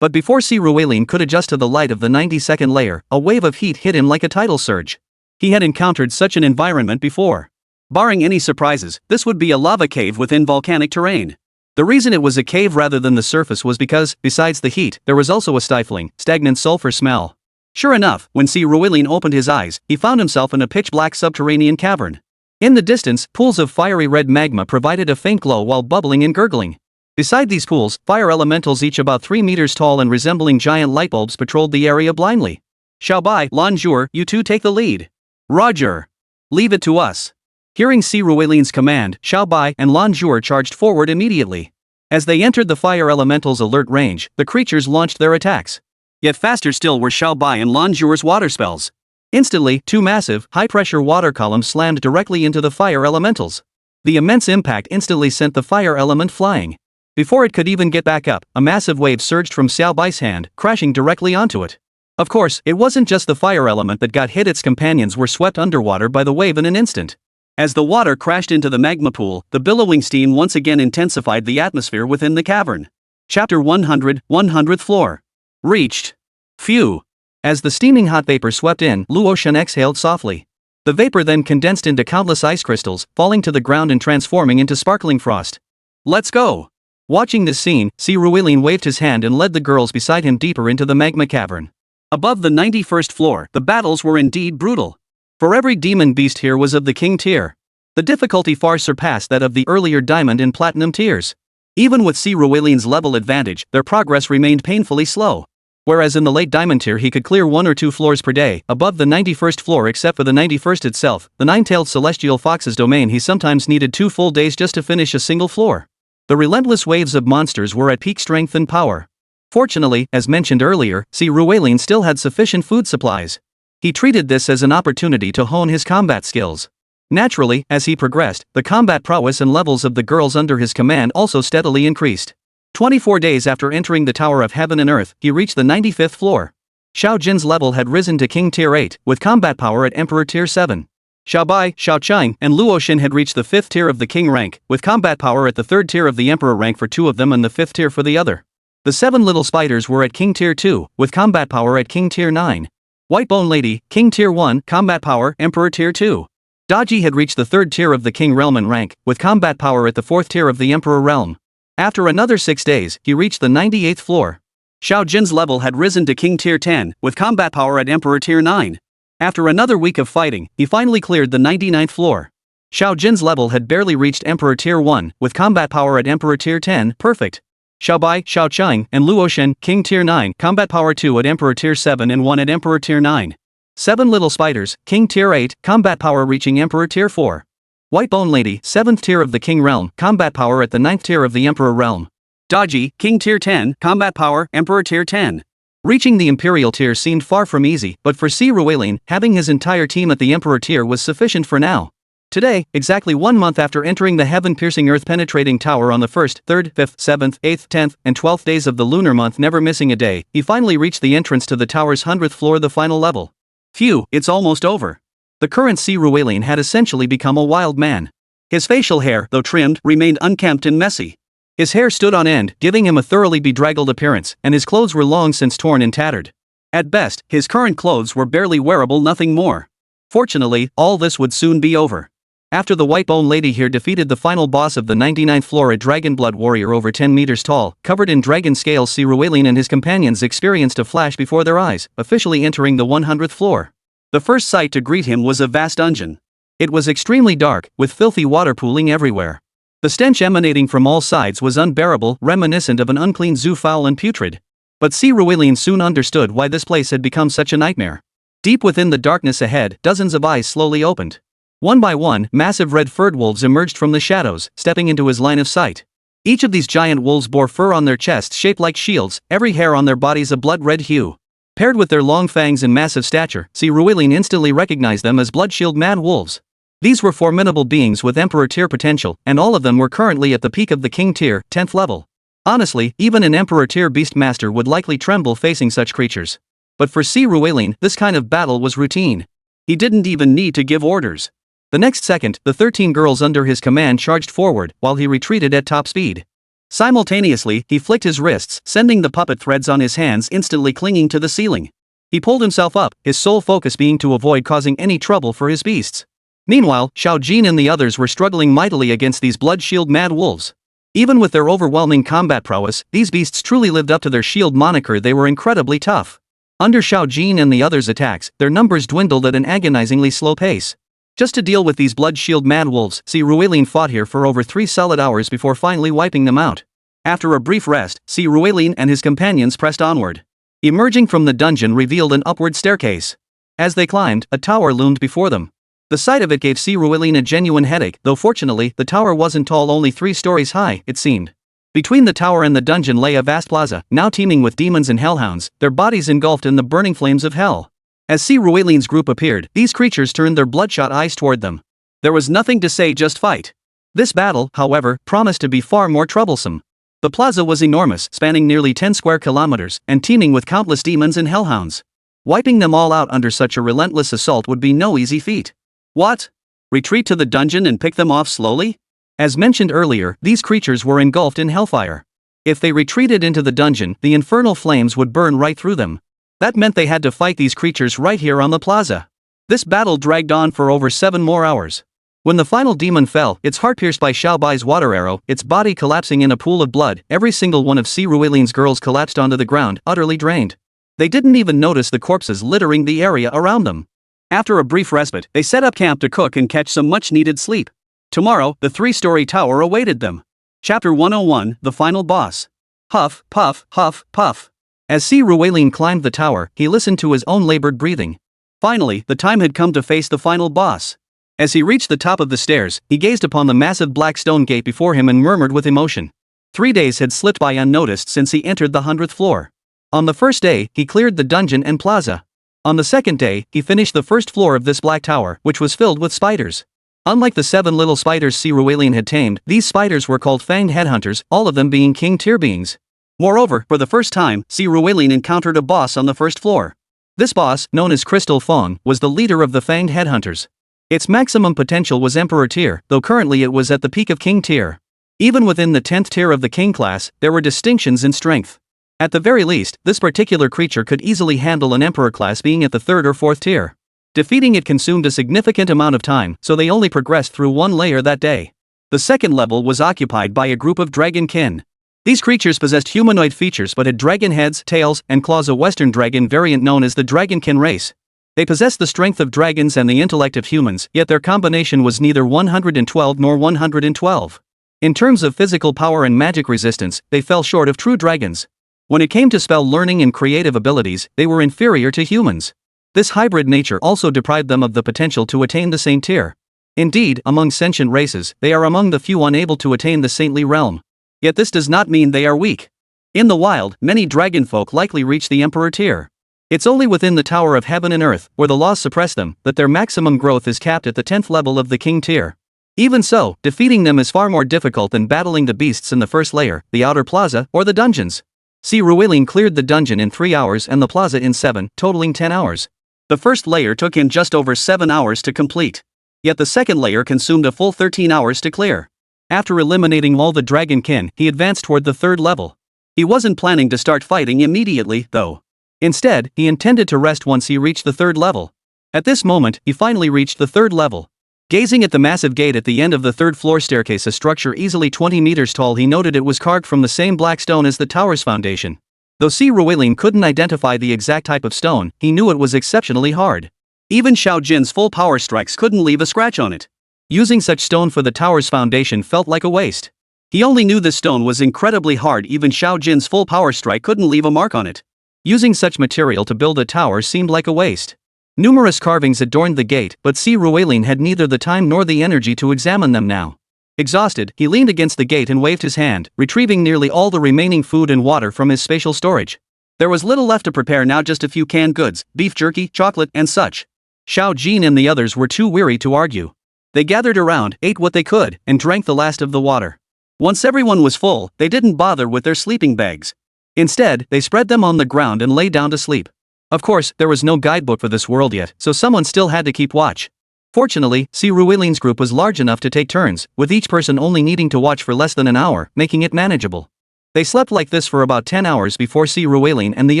But before Si Ruelin could adjust to the light of the 92nd layer, a wave of heat hit him like a tidal surge. He had encountered such an environment before. Barring any surprises, this would be a lava cave within volcanic terrain. The reason it was a cave rather than the surface was because, besides the heat, there was also a stifling, stagnant sulfur smell. Sure enough, when Si Ruelin opened his eyes, he found himself in a pitch-black subterranean cavern. In the distance, pools of fiery red magma provided a faint glow while bubbling and gurgling. Beside these pools, fire elementals each about 3 meters tall and resembling giant lightbulbs patrolled the area blindly. Xiao Bai, Lan Zhuer, you two take the lead. Roger. Leave it to us. Hearing Si Ruelin's command, Xiao Bai and Lan Zhuer charged forward immediately. As they entered the fire elemental's alert range, the creatures launched their attacks. Yet faster still were Xiao Bai and Lan Zhuer's water spells. Instantly, 2 massive, high-pressure water columns slammed directly into the fire elementals. The immense impact instantly sent the fire element flying. Before it could even get back up, a massive wave surged from Xiao Bai's hand, crashing directly onto it. Of course, it wasn't just the fire element that got hit, its companions were swept underwater by the wave in an instant. As the water crashed into the magma pool, the billowing steam once again intensified the atmosphere within the cavern. Chapter 100, 100th floor. Reached. Phew. As the steaming hot vapor swept in, Luo Shen exhaled softly. The vapor then condensed into countless ice crystals, falling to the ground and transforming into sparkling frost. Let's go! Watching this scene, Si Ruelin waved his hand and led the girls beside him deeper into the magma cavern. Above the 91st floor, the battles were indeed brutal. For every demon beast here was of the king tier. The difficulty far surpassed that of the earlier diamond and platinum tiers. Even with Si Ruelin's level advantage, their progress remained painfully slow. Whereas in the late diamond tier he could clear 1 or 2 floors per day, above the 91st floor except for the 91st itself, the 9-tailed celestial fox's domain, he sometimes needed 2 full days just to finish a single floor. The relentless waves of monsters were at peak strength and power. Fortunately, as mentioned earlier, Si Ruelin still had sufficient food supplies. He treated this as an opportunity to hone his combat skills. Naturally, as he progressed, the combat prowess and levels of the girls under his command also steadily increased. 24 days after entering the Tower of Heaven and Earth, he reached the 95th floor. Xiao Jin's level had risen to King Tier 8, with combat power at Emperor Tier 7. Xiao Bai, Xiao Qing, and Luo Shen had reached the 5th tier of the King rank, with combat power at the 3rd tier of the Emperor rank for 2 of them and the 5th tier for the other. The 7 little spiders were at King Tier 2, with combat power at King Tier 9. White Bone Lady, King Tier 1, combat power, Emperor Tier 2. Daji had reached the 3rd tier of the King Realm and rank, with combat power at the 4th tier of the Emperor Realm. After another 6 days, he reached the 98th floor. Xiao Jin's level had risen to King Tier 10, with combat power at Emperor Tier 9. After another week of fighting, he finally cleared the 99th floor. Xiao Jin's level had barely reached Emperor Tier 1, with combat power at Emperor Tier 10, perfect. Xiao Bai, Xiao Qing, and Luo Shen, King Tier 9, combat power 2 at Emperor Tier 7 and 1 at Emperor Tier 9. 7 little spiders, King Tier 8, combat power reaching Emperor Tier 4. White Bone Lady, 7th tier of the King Realm, combat power at the 9th tier of the Emperor Realm. Daji, King Tier 10, combat power, Emperor Tier 10. Reaching the Imperial tier seemed far from easy, but for Si Ruelin, having his entire team at the Emperor tier was sufficient for now. Today, exactly 1 month after entering the heaven-piercing earth-penetrating tower on the 1st, 3rd, 5th, 7th, 8th, 10th, and 12th days of the lunar month, never missing a day, he finally reached the entrance to the tower's 100th floor, the final level. Phew, it's almost over. The current Si Ruelin had essentially become a wild man. His facial hair, though trimmed, remained unkempt and messy. His hair stood on end, giving him a thoroughly bedraggled appearance, and his clothes were long since torn and tattered. At best, his current clothes were barely wearable, nothing more. Fortunately, all this would soon be over. After the White Bone Lady here defeated the final boss of the 99th floor, a dragon blood warrior over 10 meters tall, covered in dragon scales, Si Ruelin and his companions experienced a flash before their eyes, officially entering the 100th floor. The first sight to greet him was a vast dungeon. It was extremely dark, with filthy water pooling everywhere. The stench emanating from all sides was unbearable, reminiscent of an unclean zoo, foul and putrid. But Si Ruelin soon understood why this place had become such a nightmare. Deep within the darkness ahead, dozens of eyes slowly opened. One by one, massive red-furred wolves emerged from the shadows, stepping into his line of sight. Each of these giant wolves bore fur on their chests shaped like shields, every hair on their bodies a blood-red hue. Paired with their long fangs and massive stature, Si Ruilin instantly recognized them as blood-shield mad wolves. These were formidable beings with Emperor tier potential, and all of them were currently at the peak of the King tier, 10th level. Honestly, even an Emperor tier Beastmaster would likely tremble facing such creatures. But for Si Ruilin, this kind of battle was routine. He didn't even need to give orders. The next second, the 13 girls under his command charged forward, while he retreated at top speed. Simultaneously, he flicked his wrists, sending the puppet threads on his hands instantly clinging to the ceiling. He pulled himself up, his sole focus being to avoid causing any trouble for his beasts. Meanwhile, Xiao Jin and the others were struggling mightily against these blood-shield mad wolves. Even with their overwhelming combat prowess, these beasts truly lived up to their shield moniker. They were incredibly tough. Under Xiao Jin and the others' attacks, their numbers dwindled at an agonizingly slow pace. Just to deal with these blood-shield mad wolves, Si Ruilin fought here for over 3 solid hours before finally wiping them out. After a brief rest, Si Ruilin and his companions pressed onward. Emerging from the dungeon revealed an upward staircase. As they climbed, a tower loomed before them. The sight of it gave Si Ruilin a genuine headache, though fortunately, the tower wasn't tall, only 3 stories high, it seemed. Between the tower and the dungeon lay a vast plaza, now teeming with demons and hellhounds, their bodies engulfed in the burning flames of hell. As Si Ruilin's group appeared, these creatures turned their bloodshot eyes toward them. There was nothing to say, just fight. This battle, however, promised to be far more troublesome. The plaza was enormous, spanning nearly 10 square kilometers, and teeming with countless demons and hellhounds. Wiping them all out under such a relentless assault would be no easy feat. What? Retreat to the dungeon and pick them off slowly? As mentioned earlier, these creatures were engulfed in hellfire. If they retreated into the dungeon, the infernal flames would burn right through them. That meant they had to fight these creatures right here on the plaza. This battle dragged on for over 7 more hours. When the final demon fell, its heart pierced by Xiao Bai's water arrow, its body collapsing in a pool of blood, every single one of Si Ruilin's girls collapsed onto the ground, utterly drained. They didn't even notice the corpses littering the area around them. After a brief respite, they set up camp to cook and catch some much-needed sleep. Tomorrow, the 3-story tower awaited them. Chapter 101, The Final Boss. Huff, puff, huff, puff. As Si Ruilin climbed the tower, he listened to his own labored breathing. Finally, the time had come to face the final boss. As he reached the top of the stairs, he gazed upon the massive black stone gate before him and murmured with emotion. 3 days had slipped by unnoticed since he entered the 100th floor. On the first day, he cleared the dungeon and plaza. On the second day, he finished the first floor of this black tower, which was filled with spiders. Unlike the 7 little spiders Si Ruilin had tamed, these spiders were called fanged headhunters, all of them being king tier beings. Moreover, for the first time, Si Ruilin encountered a boss on the first floor. This boss, known as Crystal Fong, was the leader of the fanged headhunters. Its maximum potential was Emperor tier, though currently it was at the peak of King tier. Even within the 10th tier of the King class, there were distinctions in strength. At the very least, this particular creature could easily handle an Emperor class being at the 3rd or 4th tier. Defeating it consumed a significant amount of time, so they only progressed through 1 layer that day. The second level was occupied by a group of dragon kin. These creatures possessed humanoid features but had dragon heads, tails, and claws, a Western dragon variant known as the dragonkin race. They possessed the strength of dragons and the intellect of humans, yet their combination was neither 112 nor 112. In terms of physical power and magic resistance, they fell short of true dragons. When it came to spell learning and creative abilities, they were inferior to humans. This hybrid nature also deprived them of the potential to attain the saint tier. Indeed, among sentient races, they are among the few unable to attain the saintly realm. Yet this does not mean they are weak. In the wild, many dragonfolk likely reach the Emperor tier. It's only within the Tower of Heaven and Earth, where the laws suppress them, that their maximum growth is capped at the 10th level of the King tier. Even so, defeating them is far more difficult than battling the beasts in the first layer, the outer plaza, or the dungeons. Si Ruilin cleared the dungeon in 3 hours and the plaza in 7, totaling 10 hours. The first layer took him just over 7 hours to complete. Yet the second layer consumed a full 13 hours to clear. After eliminating all the dragon kin, he advanced toward the 3rd level. He wasn't planning to start fighting immediately, though. Instead, he intended to rest once he reached the 3rd level. At this moment, he finally reached the 3rd level. Gazing at the massive gate at the end of the 3rd floor staircase, a structure easily 20 meters tall, he noted it was carved from the same black stone as the tower's foundation. Though Si Ruilin couldn't identify the exact type of stone, he knew it was exceptionally hard. Even Xiao Jin's full power strikes couldn't leave a scratch on it. Using such stone for the tower's foundation felt like a waste. He only knew this stone was incredibly hard. Even Xiao Jin's full power strike couldn't leave a mark on it. Using such material to build a tower seemed like a waste. Numerous carvings adorned the gate, but Si Ruilin had neither the time nor the energy to examine them now. Exhausted, he leaned against the gate and waved his hand, retrieving nearly all the remaining food and water from his spatial storage. There was little left to prepare now, just a few canned goods, beef jerky, chocolate, and such. Xiao Jin and the others were too weary to argue. They gathered around, ate what they could, and drank the last of the water. Once everyone was full, they didn't bother with their sleeping bags. Instead, they spread them on the ground and lay down to sleep. Of course, there was no guidebook for this world yet, so someone still had to keep watch. Fortunately, Si Ruilin's group was large enough to take turns, with each person only needing to watch for less than an hour, making it manageable. They slept like this for about 10 hours before Si Ruilin and the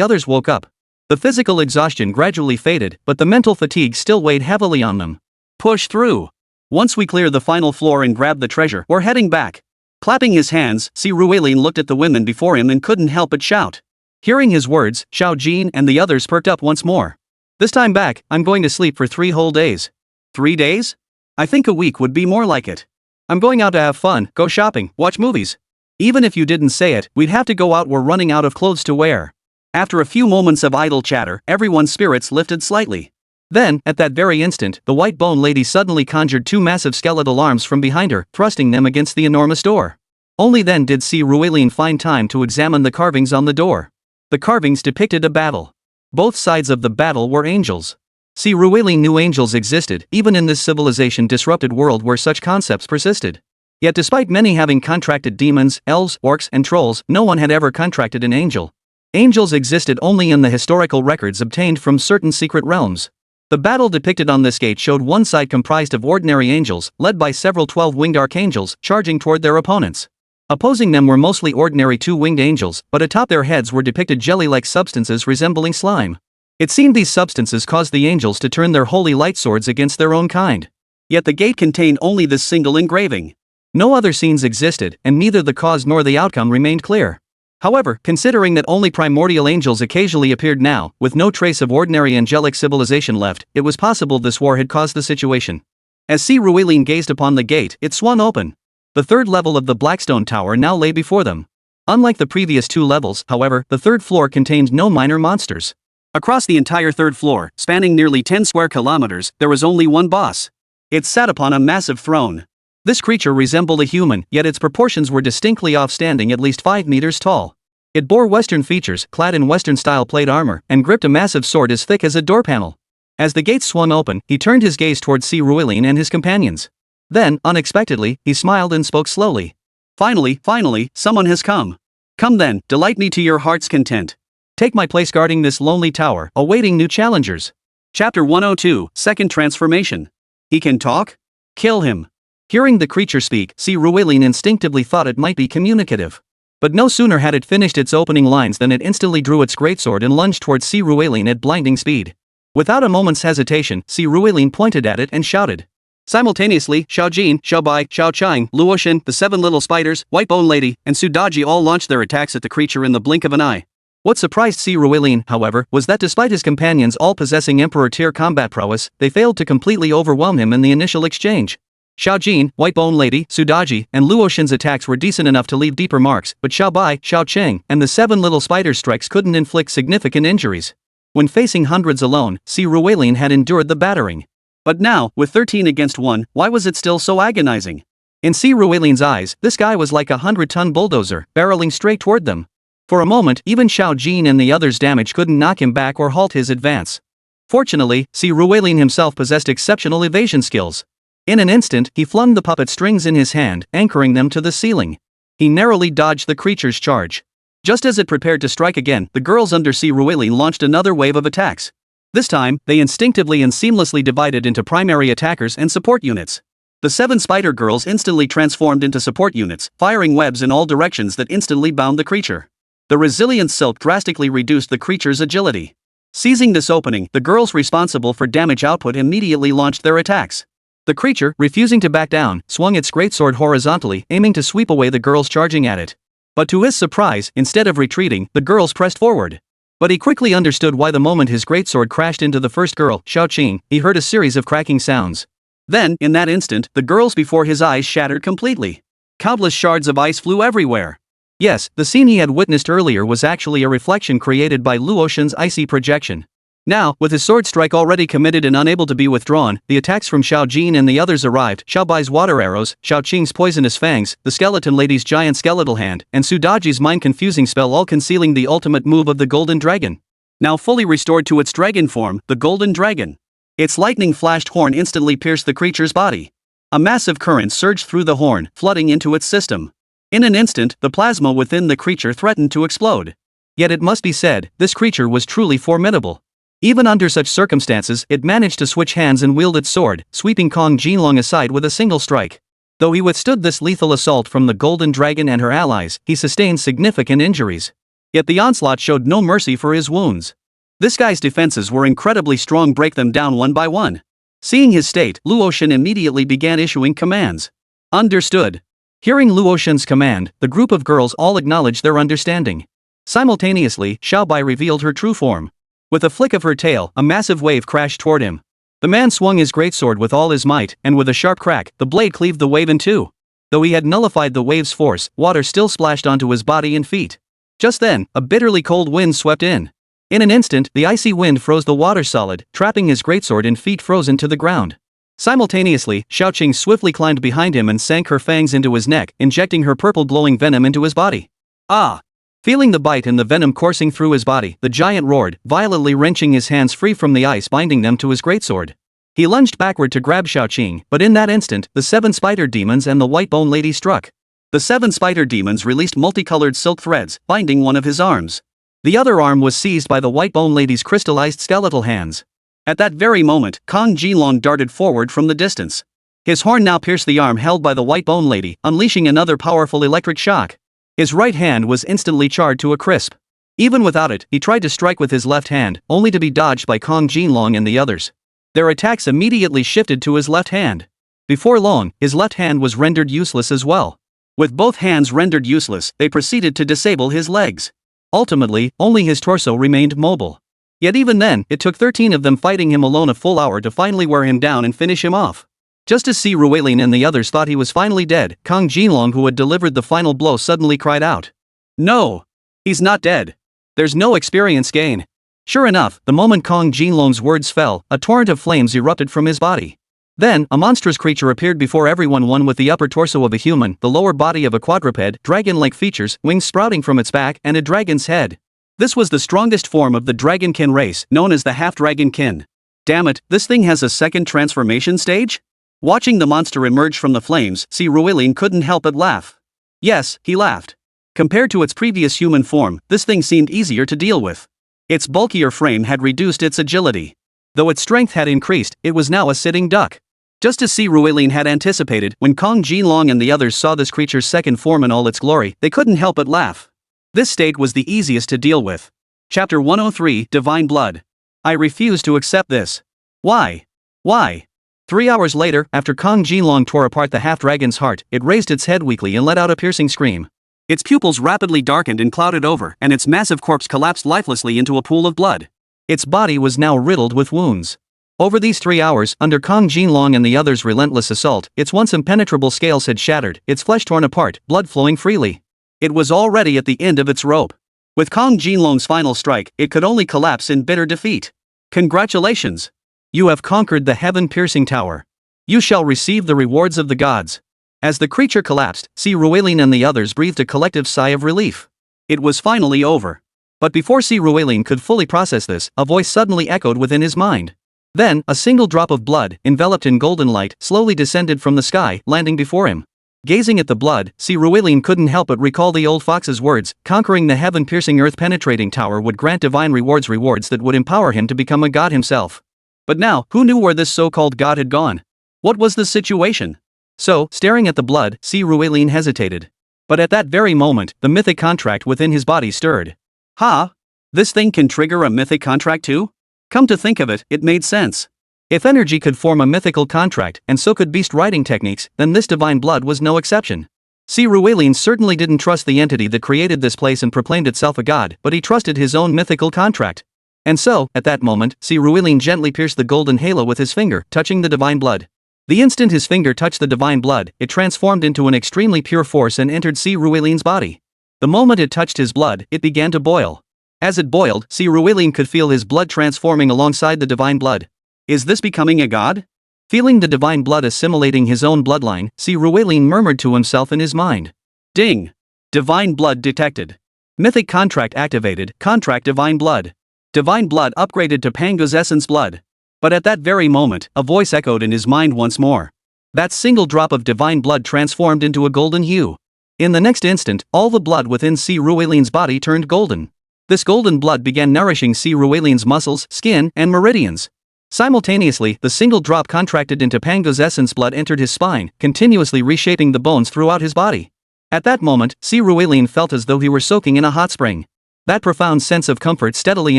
others woke up. The physical exhaustion gradually faded, but the mental fatigue still weighed heavily on them. Push through. Once we clear the final floor and grab the treasure, we're heading back. Clapping his hands, Si Ruilin looked at the women before him and couldn't help but shout. Hearing his words, Xiao Jin and the others perked up once more. This time back, I'm going to sleep for 3 whole days. 3 days? I think a week would be more like it. I'm going out to have fun, go shopping, watch movies. Even if you didn't say it, we'd have to go out, we're running out of clothes to wear. After a few moments of idle chatter, everyone's spirits lifted slightly. Then, at that very instant, the white bone lady suddenly conjured 2 massive skeletal arms from behind her, thrusting them against the enormous door. Only then did Si Ruilin find time to examine the carvings on the door. The carvings depicted a battle. Both sides of the battle were angels. Si Ruilin knew angels existed, even in this civilization-disrupted world where such concepts persisted. Yet despite many having contracted demons, elves, orcs, and trolls, no one had ever contracted an angel. Angels existed only in the historical records obtained from certain secret realms. The battle depicted on this gate showed one side comprised of ordinary angels, led by several 12-winged archangels, charging toward their opponents. Opposing them were mostly ordinary 2-winged angels, but atop their heads were depicted jelly-like substances resembling slime. It seemed these substances caused the angels to turn their holy light swords against their own kind. Yet the gate contained only this single engraving. No other scenes existed, and neither the cause nor the outcome remained clear. However, considering that only primordial angels occasionally appeared now, with no trace of ordinary angelic civilization left, it was possible this war had caused the situation. As Si Ruilin gazed upon the gate, it swung open. The 3rd level of the Blackstone Tower now lay before them. Unlike the previous 2 levels, however, the 3rd floor contained no minor monsters. Across the entire 3rd floor, spanning nearly 10 square kilometers, there was only one boss. It sat upon a massive throne. This creature resembled a human, yet its proportions were distinctly off, standing at least 5 meters tall. It bore Western features, clad in Western-style plate armor, and gripped a massive sword as thick as a door panel. As the gates swung open, he turned his gaze towards Si Ruilin and his companions. Then, unexpectedly, he smiled and spoke slowly. Finally, someone has come. Come then, delight me to your heart's content. Take my place guarding this lonely tower, awaiting new challengers. Chapter 102, Second Transformation. He can talk? Kill him. Hearing the creature speak, Si Ruilin instinctively thought it might be communicative. But no sooner had it finished its opening lines than it instantly drew its greatsword and lunged towards Si Ruilin at blinding speed. Without a moment's hesitation, Si Ruilin pointed at it and shouted. Simultaneously, Xiao Jin, Xiao Bai, Xiao Chang, Luoshan, the 7 little spiders, White Bone Lady, and Sudaji all launched their attacks at the creature in the blink of an eye. What surprised Si Ruilin, however, was that despite his companions all possessing Emperor-tier combat prowess, they failed to completely overwhelm him in the initial exchange. Xiao Jin, White Bone Lady, Sudaji, and Luoshan's attacks were decent enough to leave deeper marks, but Xiao Bai, Xiao Cheng, and the 7 little spider strikes couldn't inflict significant injuries. When facing hundreds alone, Si Ruilin had endured the battering. But now, with 13 against 1, why was it still so agonizing? In Si Ruilin's eyes, this guy was like a 100-ton bulldozer, barreling straight toward them. For a moment, even Xiao Jin and the others' damage couldn't knock him back or halt his advance. Fortunately, Si Ruilin himself possessed exceptional evasion skills. In an instant, he flung the puppet strings in his hand, anchoring them to the ceiling. He narrowly dodged the creature's charge. Just as it prepared to strike again, the girls under Si Ruilin launched another wave of attacks. This time, they instinctively and seamlessly divided into primary attackers and support units. The 7 spider girls instantly transformed into support units, firing webs in all directions that instantly bound the creature. The resilient silk drastically reduced the creature's agility. Seizing this opening, the girls responsible for damage output immediately launched their attacks. The creature, refusing to back down, swung its greatsword horizontally, aiming to sweep away the girls charging at it. But to his surprise, instead of retreating, the girls pressed forward. But he quickly understood why. The moment his greatsword crashed into the first girl, Xiao Qing, he heard a series of cracking sounds. Then, in that instant, the girls before his eyes shattered completely. Countless shards of ice flew everywhere. Yes, the scene he had witnessed earlier was actually a reflection created by Luoshan's icy projection. Now, with his sword strike already committed and unable to be withdrawn, the attacks from Xiao Jin and the others arrived: Xiao Bai's water arrows, Xiao Qing's poisonous fangs, the skeleton lady's giant skeletal hand, and Su Daji's mind-confusing spell, all concealing the ultimate move of the golden dragon. Now fully restored to its dragon form, the golden dragon. Its lightning-flashed horn instantly pierced the creature's body. A massive current surged through the horn, flooding into its system. In an instant, the plasma within the creature threatened to explode. Yet it must be said, this creature was truly formidable. Even under such circumstances, it managed to switch hands and wield its sword, sweeping Jin Long aside with a single strike. Though he withstood this lethal assault from the Golden Dragon and her allies, he sustained significant injuries. Yet the onslaught showed no mercy for his wounds. This guy's defenses were incredibly strong, break them down one by one. Seeing his state, Luotian immediately began issuing commands. Understood. Hearing Luotian's command, the group of girls all acknowledged their understanding. Simultaneously, Xiao Bai revealed her true form. With a flick of her tail, a massive wave crashed toward him. The man swung his greatsword with all his might, and with a sharp crack, the blade cleaved the wave in two. Though he had nullified the wave's force, water still splashed onto his body and feet. Just then, a bitterly cold wind swept in. In an instant, the icy wind froze the water solid, trapping his greatsword and feet frozen to the ground. Simultaneously, Xiao Qing swiftly climbed behind him and sank her fangs into his neck, injecting her purple glowing venom into his body. Ah! Feeling the bite and the venom coursing through his body, the giant roared, violently wrenching his hands free from the ice binding them to his greatsword. He lunged backward to grab Xiao Qing, but in that instant, the 7 spider demons and the white bone lady struck. The 7 spider demons released multicolored silk threads, binding one of his arms. The other arm was seized by the white bone lady's crystallized skeletal hands. At that very moment, Jin Long darted forward from the distance. His horn now pierced the arm held by the white bone lady, unleashing another powerful electric shock. His right hand was instantly charred to a crisp. Even without it, he tried to strike with his left hand, only to be dodged by Jin Long and the others. Their attacks immediately shifted to his left hand. Before long, his left hand was rendered useless as well. With both hands rendered useless, they proceeded to disable his legs. Ultimately, only his torso remained mobile. Yet even then, it took 13 of them fighting him alone a full hour to finally wear him down and finish him off. Just as Si Ruelin and the others thought he was finally dead, Jin Long, who had delivered the final blow, suddenly cried out. No! He's not dead. There's no experience gain. Sure enough, the moment Jin Long's words fell, a torrent of flames erupted from his body. Then, a monstrous creature appeared before everyone, one with the upper torso of a human, the lower body of a quadruped, dragon-like features, wings sprouting from its back, and a dragon's head. This was the strongest form of the dragonkin race, known as the half-dragonkin. Damn it, this thing has a second transformation stage? Watching the monster emerge from the flames, Si Ruelin couldn't help but laugh. Yes, he laughed. Compared to its previous human form, this thing seemed easier to deal with. Its bulkier frame had reduced its agility. Though its strength had increased, it was now a sitting duck. Just as Si Ruelin had anticipated, when Jin Long and the others saw this creature's second form in all its glory, they couldn't help but laugh. This state was the easiest to deal with. Chapter 103, Divine Blood. I refuse to accept this. Why? Why? 3 hours later, after Jin Long tore apart the half-dragon's heart, it raised its head weakly and let out a piercing scream. Its pupils rapidly darkened and clouded over, and its massive corpse collapsed lifelessly into a pool of blood. Its body was now riddled with wounds. Over these 3 hours, under Jin Long and the others' relentless assault, its once impenetrable scales had shattered, its flesh torn apart, blood flowing freely. It was already at the end of its rope. With Jin Long's final strike, it could only collapse in bitter defeat. Congratulations! You have conquered the heaven-piercing tower. You shall receive the rewards of the gods. As the creature collapsed, Si Ruelin and the others breathed a collective sigh of relief. It was finally over. But before Si Ruelin could fully process this, a voice suddenly echoed within his mind. Then, a single drop of blood, enveloped in golden light, slowly descended from the sky, landing before him. Gazing at the blood, Si Ruelin couldn't help but recall the old fox's words: conquering the heaven-piercing earth-penetrating tower would grant divine rewards that would empower him to become a god himself. But now, who knew where this so-called god had gone? What was the situation? So, staring at the blood, Si Ruelin hesitated. But at that very moment, the mythic contract within his body stirred. Ha! This thing can trigger a mythic contract too? Come to think of it, it made sense. If energy could form a mythical contract, and so could beast riding techniques, then this divine blood was no exception. Si Ruelin certainly didn't trust the entity that created this place and proclaimed itself a god, but he trusted his own mythical contract. And so, at that moment, Si Ruelin gently pierced the golden halo with his finger, touching the divine blood. The instant his finger touched the divine blood, it transformed into an extremely pure force and entered Si Ruelin's body. The moment it touched his blood, it began to boil. As it boiled, Si Ruilin could feel his blood transforming alongside the divine blood. Is this becoming a god? Feeling the divine blood assimilating his own bloodline, Si Ruilin murmured to himself in his mind. Ding! Divine blood detected. Mythic contract activated, contract divine blood. Divine blood upgraded to Pango's essence blood. But at that very moment, a voice echoed in his mind once more. That single drop of divine blood transformed into a golden hue. In the next instant, all the blood within Si Ruilin's body turned golden. This golden blood began nourishing Si Ruilin's muscles, skin, and meridians. Simultaneously, the single drop contracted into Pango's essence blood entered his spine, continuously reshaping the bones throughout his body. At that moment, Si Ruilin felt as though he were soaking in a hot spring. That profound sense of comfort steadily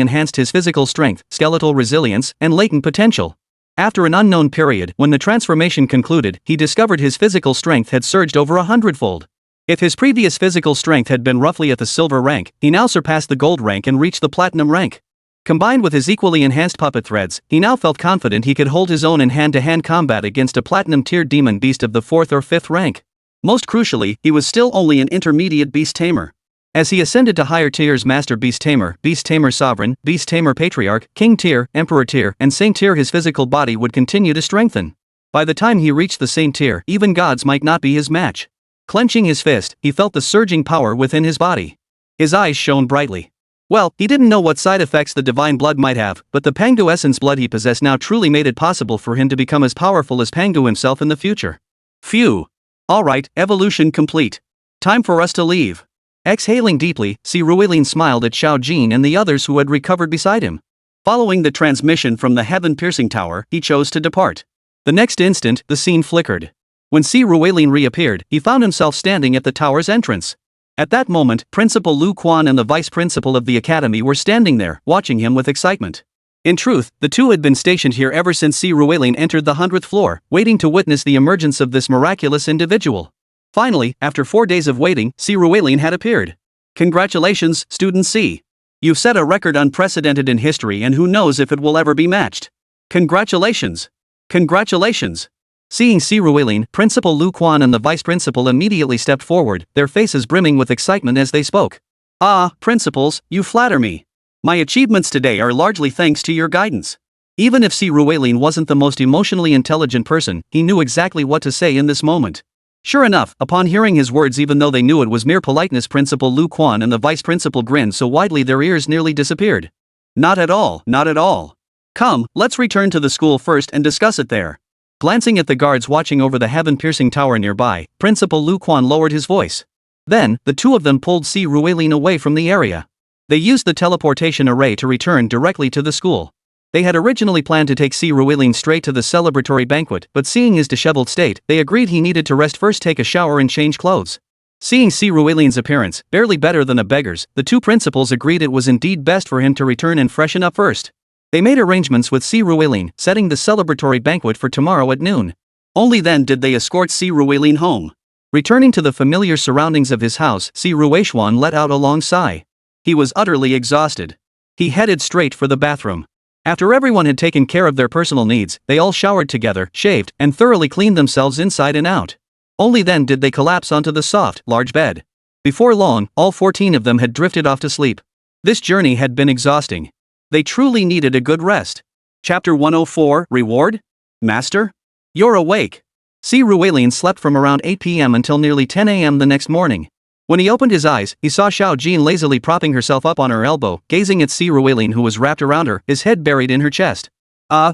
enhanced his physical strength, skeletal resilience, and latent potential. After an unknown period, when the transformation concluded, he discovered his physical strength had surged over 100-fold. If his previous physical strength had been roughly at the silver rank, he now surpassed the gold rank and reached the platinum rank. Combined with his equally enhanced puppet threads, he now felt confident he could hold his own in hand-to-hand combat against a platinum-tiered demon beast of the 4th or 5th rank. Most crucially, he was still only an intermediate beast tamer. As he ascended to higher tiers, Master Beast Tamer Sovereign, Beast Tamer Patriarch, King Tier, Emperor Tier, and Saint Tier, his physical body would continue to strengthen. By the time he reached the Saint Tier, even gods might not be his match. Clenching his fist, he felt the surging power within his body. His eyes shone brightly. Well, he didn't know what side effects the divine blood might have, but the Pango essence blood he possessed now truly made it possible for him to become as powerful as Pango himself in the future. Phew. Alright, evolution complete. Time for us to leave. Exhaling deeply, Si Ruilin smiled at Xiao Jin and the others who had recovered beside him. Following the transmission from the heaven-piercing tower, he chose to depart. The next instant, the scene flickered. When Si Ruilin reappeared, he found himself standing at the tower's entrance. At that moment, Principal Lu Quan and the Vice Principal of the Academy were standing there, watching him with excitement. In truth, the two had been stationed here ever since Si Ruilin entered the 100th floor, waiting to witness the emergence of this miraculous individual. Finally, after 4 days of waiting, Si Ruilin had appeared. Congratulations, Student C. You've set a record unprecedented in history, and who knows if it will ever be matched. Congratulations. Congratulations. Seeing Si Ruilin, Principal Lu Quan and the Vice Principal immediately stepped forward, their faces brimming with excitement as they spoke. Ah, Principals, you flatter me. My achievements today are largely thanks to your guidance. Even if Si Ruilin wasn't the most emotionally intelligent person, he knew exactly what to say in this moment. Sure enough, upon hearing his words, even though they knew it was mere politeness, Principal Lu Quan and the Vice Principal grinned so widely their ears nearly disappeared. Not at all, not at all. Come, let's return to the school first and discuss it there. Glancing at the guards watching over the heaven-piercing tower nearby, Principal Lu Quan lowered his voice. Then, the two of them pulled Si Ruilin away from the area. They used the teleportation array to return directly to the school. They had originally planned to take Si Ruilin straight to the celebratory banquet, but seeing his disheveled state, they agreed he needed to rest first, take a shower and change clothes. Seeing Si Ruilin's appearance, barely better than a beggar's, the two principals agreed it was indeed best for him to return and freshen up first. They made arrangements with Si Ruilin, setting the celebratory banquet for tomorrow at noon. Only then did they escort Si Ruilin home. Returning to the familiar surroundings of his house, Si Ruishuan let out a long sigh. He was utterly exhausted. He headed straight for the bathroom. After everyone had taken care of their personal needs, they all showered together, shaved, and thoroughly cleaned themselves inside and out. Only then did they collapse onto the soft, large bed. Before long, all 14 of them had drifted off to sleep. This journey had been exhausting. They truly needed a good rest. Chapter 104, Reward? Master? You're awake. Si Ruilin slept from around 8 p.m. until nearly 10 a.m. the next morning. When he opened his eyes, he saw Xiao Jin lazily propping herself up on her elbow, gazing at Si Ruilin, who was wrapped around her, his head buried in her chest.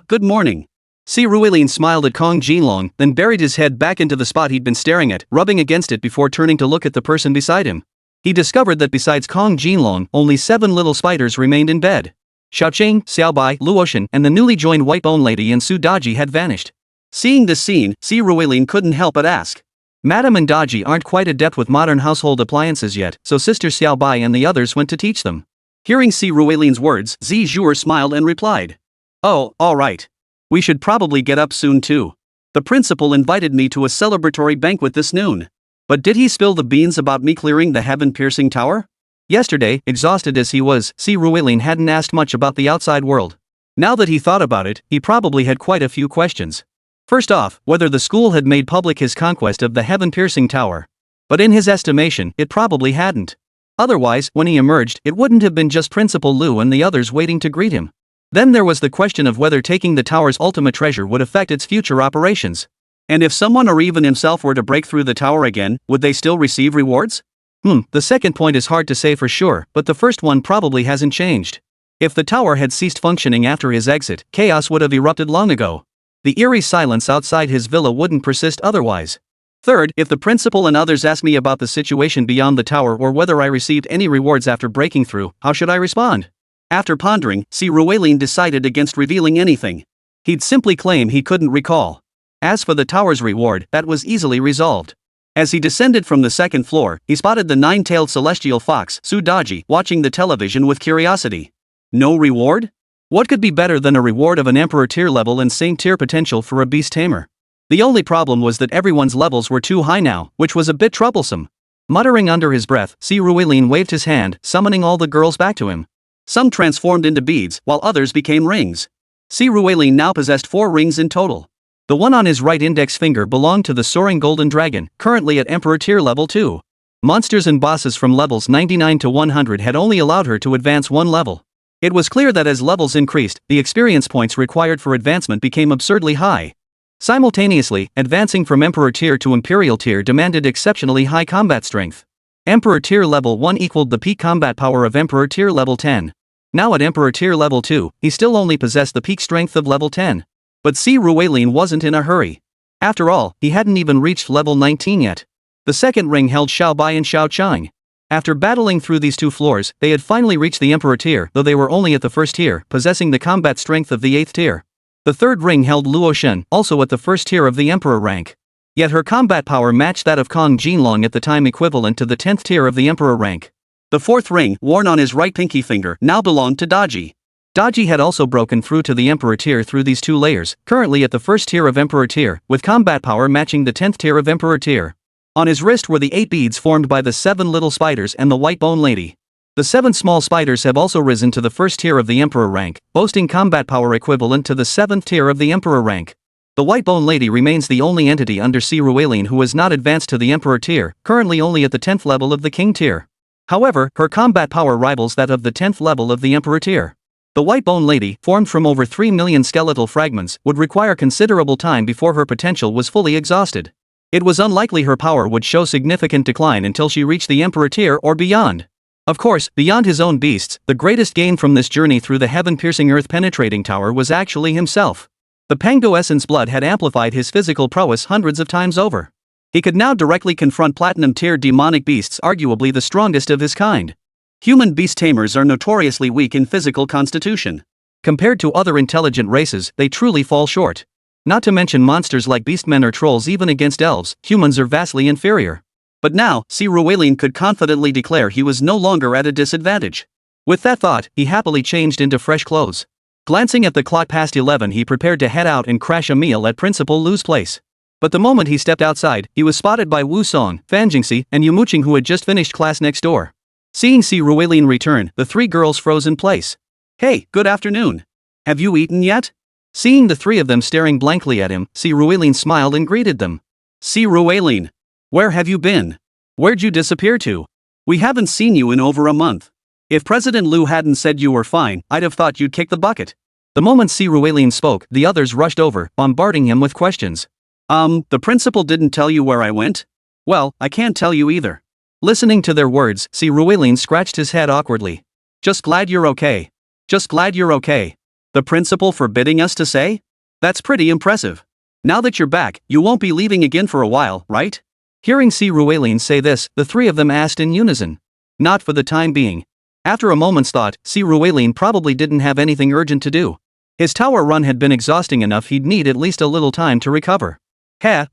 Good morning. Si Ruilin smiled at Jin Long, then buried his head back into the spot he'd been staring at, rubbing against it before turning to look at the person beside him. He discovered that besides Jin Long, only 7 little spiders remained in bed. Xiaoqing, Xiaobai, Luotian, and the newly joined White Bone Lady and Su Daji had vanished. Seeing this scene, Si Ruilin couldn't help but ask. Madame and Daji aren't quite adept with modern household appliances yet, so Sister Xiaobai and the others went to teach them. Hearing Si Ruilin's words, Zi Zhuer smiled and replied. Oh, alright. We should probably get up soon too. The principal invited me to a celebratory banquet this noon. But did he spill the beans about me clearing the heaven-piercing tower? Yesterday, exhausted as he was, Si Ruilin hadn't asked much about the outside world. Now that he thought about it, he probably had quite a few questions. First off, whether the school had made public his conquest of the heaven-piercing tower. But in his estimation, it probably hadn't. Otherwise, when he emerged, it wouldn't have been just Principal Lu and the others waiting to greet him. Then there was the question of whether taking the tower's ultimate treasure would affect its future operations. And if someone or even himself were to break through the tower again, would they still receive rewards? The second point is hard to say for sure, but the first one probably hasn't changed. If the tower had ceased functioning after his exit, chaos would have erupted long ago. The eerie silence outside his villa wouldn't persist otherwise. Third, if the principal and others asked me about the situation beyond the tower or whether I received any rewards after breaking through, how should I respond? After pondering, Si Ruelin decided against revealing anything. He'd simply claim he couldn't recall. As for the tower's reward, that was easily resolved. As he descended from the second floor, he spotted the nine-tailed celestial fox, Su Daji, watching the television with curiosity. No reward? What could be better than a reward of an Emperor tier level and Saint tier potential for a beast tamer? The only problem was that everyone's levels were too high now, which was a bit troublesome. Muttering under his breath, Si Ruelin waved his hand, summoning all the girls back to him. Some transformed into beads, while others became rings. Si Ruelin now possessed 4 rings in total. The one on his right index finger belonged to the soaring golden dragon, currently at Emperor tier level 2. Monsters and bosses from levels 99 to 100 had only allowed her to advance 1 level. It was clear that as levels increased, the experience points required for advancement became absurdly high. Simultaneously, advancing from Emperor tier to Imperial tier demanded exceptionally high combat strength. Emperor tier level 1 equaled the peak combat power of Emperor tier level 10. Now at Emperor tier level 2, he still only possessed the peak strength of level 10. But Si Ruelin wasn't in a hurry. After all, he hadn't even reached level 19 yet. The second ring held Xiao Bai and Xiao Chang. After battling through these 2 floors, they had finally reached the Emperor tier, though they were only at the first tier, possessing the combat strength of the 8th tier. The third ring held Luo Shen, also at the first tier of the Emperor rank. Yet her combat power matched that of Kong Jin Long at the time, equivalent to the 10th tier of the Emperor rank. The fourth ring, worn on his right pinky finger, now belonged to Daji. Daji had also broken through to the Emperor tier through these 2 layers, currently at the first tier of Emperor tier, with combat power matching the 10th tier of Emperor tier. On his wrist were the 8 beads formed by the 7 little spiders and the white bone lady. The 7 small spiders have also risen to the first tier of the Emperor rank, boasting combat power equivalent to the 7th tier of the Emperor rank. The white bone lady remains the only entity under Si Ruelin who has not advanced to the Emperor tier, currently only at the 10th level of the King tier. However, her combat power rivals that of the 10th level of the Emperor tier. The white bone lady, formed from over 3 million skeletal fragments, would require considerable time before her potential was fully exhausted. It was unlikely her power would show significant decline until she reached the Emperor tier or beyond. Of course, beyond his own beasts, the greatest gain from this journey through the heaven-piercing earth-penetrating tower was actually himself. The Pango Essence blood had amplified his physical prowess hundreds of times over. He could now directly confront platinum-tier demonic beasts, arguably the strongest of his kind. Human beast tamers are notoriously weak in physical constitution. Compared to other intelligent races, they truly fall short. Not to mention monsters like beastmen or trolls. Even against elves, humans are vastly inferior. But now, Si Ruelin could confidently declare he was no longer at a disadvantage. With that thought, he happily changed into fresh clothes. Glancing at the clock past 11, he prepared to head out and crash a meal at Principal Lu's place. But the moment he stepped outside, he was spotted by Wu Song, Fan Jingxi, and Yumo Qing, who had just finished class next door. Seeing Si Ruelin return, the 3 girls froze in place. "Hey, good afternoon. Have you eaten yet?" Seeing the 3 of them staring blankly at him, Si Ruelin smiled and greeted them. "Si Ruelin. Where have you been? Where'd you disappear to? We haven't seen you in over a month. If President Lu hadn't said you were fine, I'd have thought you'd kick the bucket." The moment Si Ruelin spoke, the others rushed over, bombarding him with questions. The principal didn't tell you where I went? Well, I can't tell you either." Listening to their words, Si Ruelin scratched his head awkwardly. "Just glad you're okay. Just glad you're okay. The principal forbidding us to say? That's pretty impressive. Now that you're back, you won't be leaving again for a while, right?" Hearing Si Ruelin say this, the 3 of them asked in unison. "Not for the time being." After a moment's thought, Si Ruelin probably didn't have anything urgent to do. His tower run had been exhausting enough. He'd need at least a little time to recover.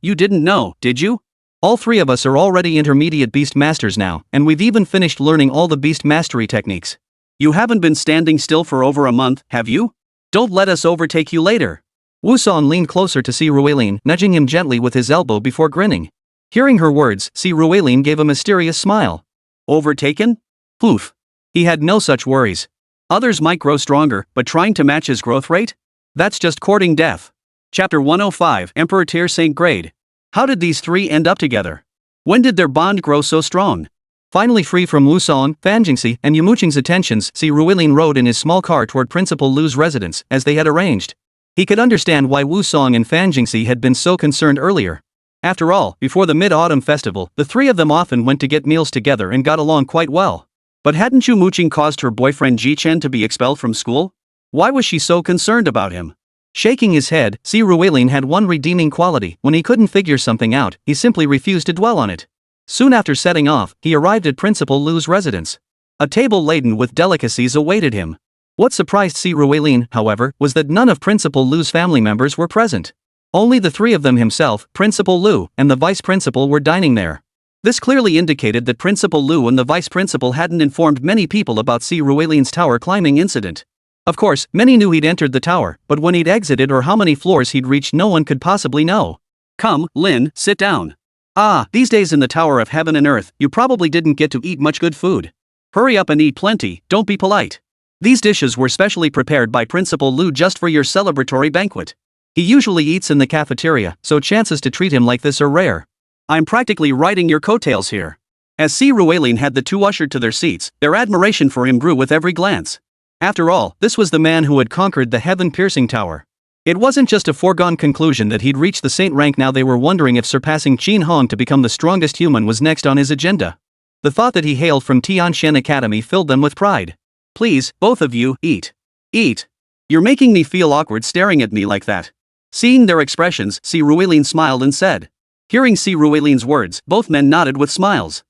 You didn't know, did you? All 3 of us are already intermediate beast masters now, and we've even finished learning all the beast mastery techniques. You haven't been standing still for over a month, have you? Don't let us overtake you later." Wu Song leaned closer to Si Ruelin, nudging him gently with his elbow before grinning. Hearing her words, Si Ruelin gave a mysterious smile. Overtaken? Poof. He had no such worries. Others might grow stronger, but trying to match his growth rate? That's just courting death. Chapter 105, Emperor Tier Saint Grade. How did these 3 end up together? When did their bond grow so strong? Finally free from Wusong, Fanjingxi, and Yumo Qing's attentions, Si Ruilin rode in his small car toward Principal Lu's residence, as they had arranged. He could understand why Wusong and Fanjingxi had been so concerned earlier. After all, before the Mid-Autumn Festival, the three of them often went to get meals together and got along quite well. But hadn't Yumo Qing caused her boyfriend Ji Chen to be expelled from school? Why was she so concerned about him? Shaking his head, Si Ruilin had one redeeming quality: when he couldn't figure something out, he simply refused to dwell on it. Soon after setting off, he arrived at Principal Lu's residence. A table laden with delicacies awaited him. What surprised Si Ruilin, however, was that none of Principal Lu's family members were present. Only the three of them, himself, Principal Lu, and the vice principal, were dining there. This clearly indicated that Principal Lu and the vice principal hadn't informed many people about Si Ruilin's tower climbing incident. Of course, many knew he'd entered the tower, but when he'd exited or how many floors he'd reached no one could possibly know. "Come, Lin, sit down. These days in the Tower of Heaven and Earth, you probably didn't get to eat much good food. Hurry up and eat plenty, don't be polite. These dishes were specially prepared by Principal Lu just for your celebratory banquet. He usually eats in the cafeteria, so chances to treat him like this are rare. I'm practically riding your coattails here." As Si Ruilin had the two ushered to their seats, their admiration for him grew with every glance. After all, this was the man who had conquered the heaven-piercing tower. It wasn't just a foregone conclusion that he'd reached the saint rank. Now they were wondering if surpassing Qin Hong to become the strongest human was next on his agenda. The thought that he hailed from Tianshan Academy filled them with pride. "Please, both of you, eat. Eat. You're making me feel awkward staring at me like that." Seeing their expressions, Si Ruilin smiled and said. Hearing Si Ruilin's words, both men nodded with smiles.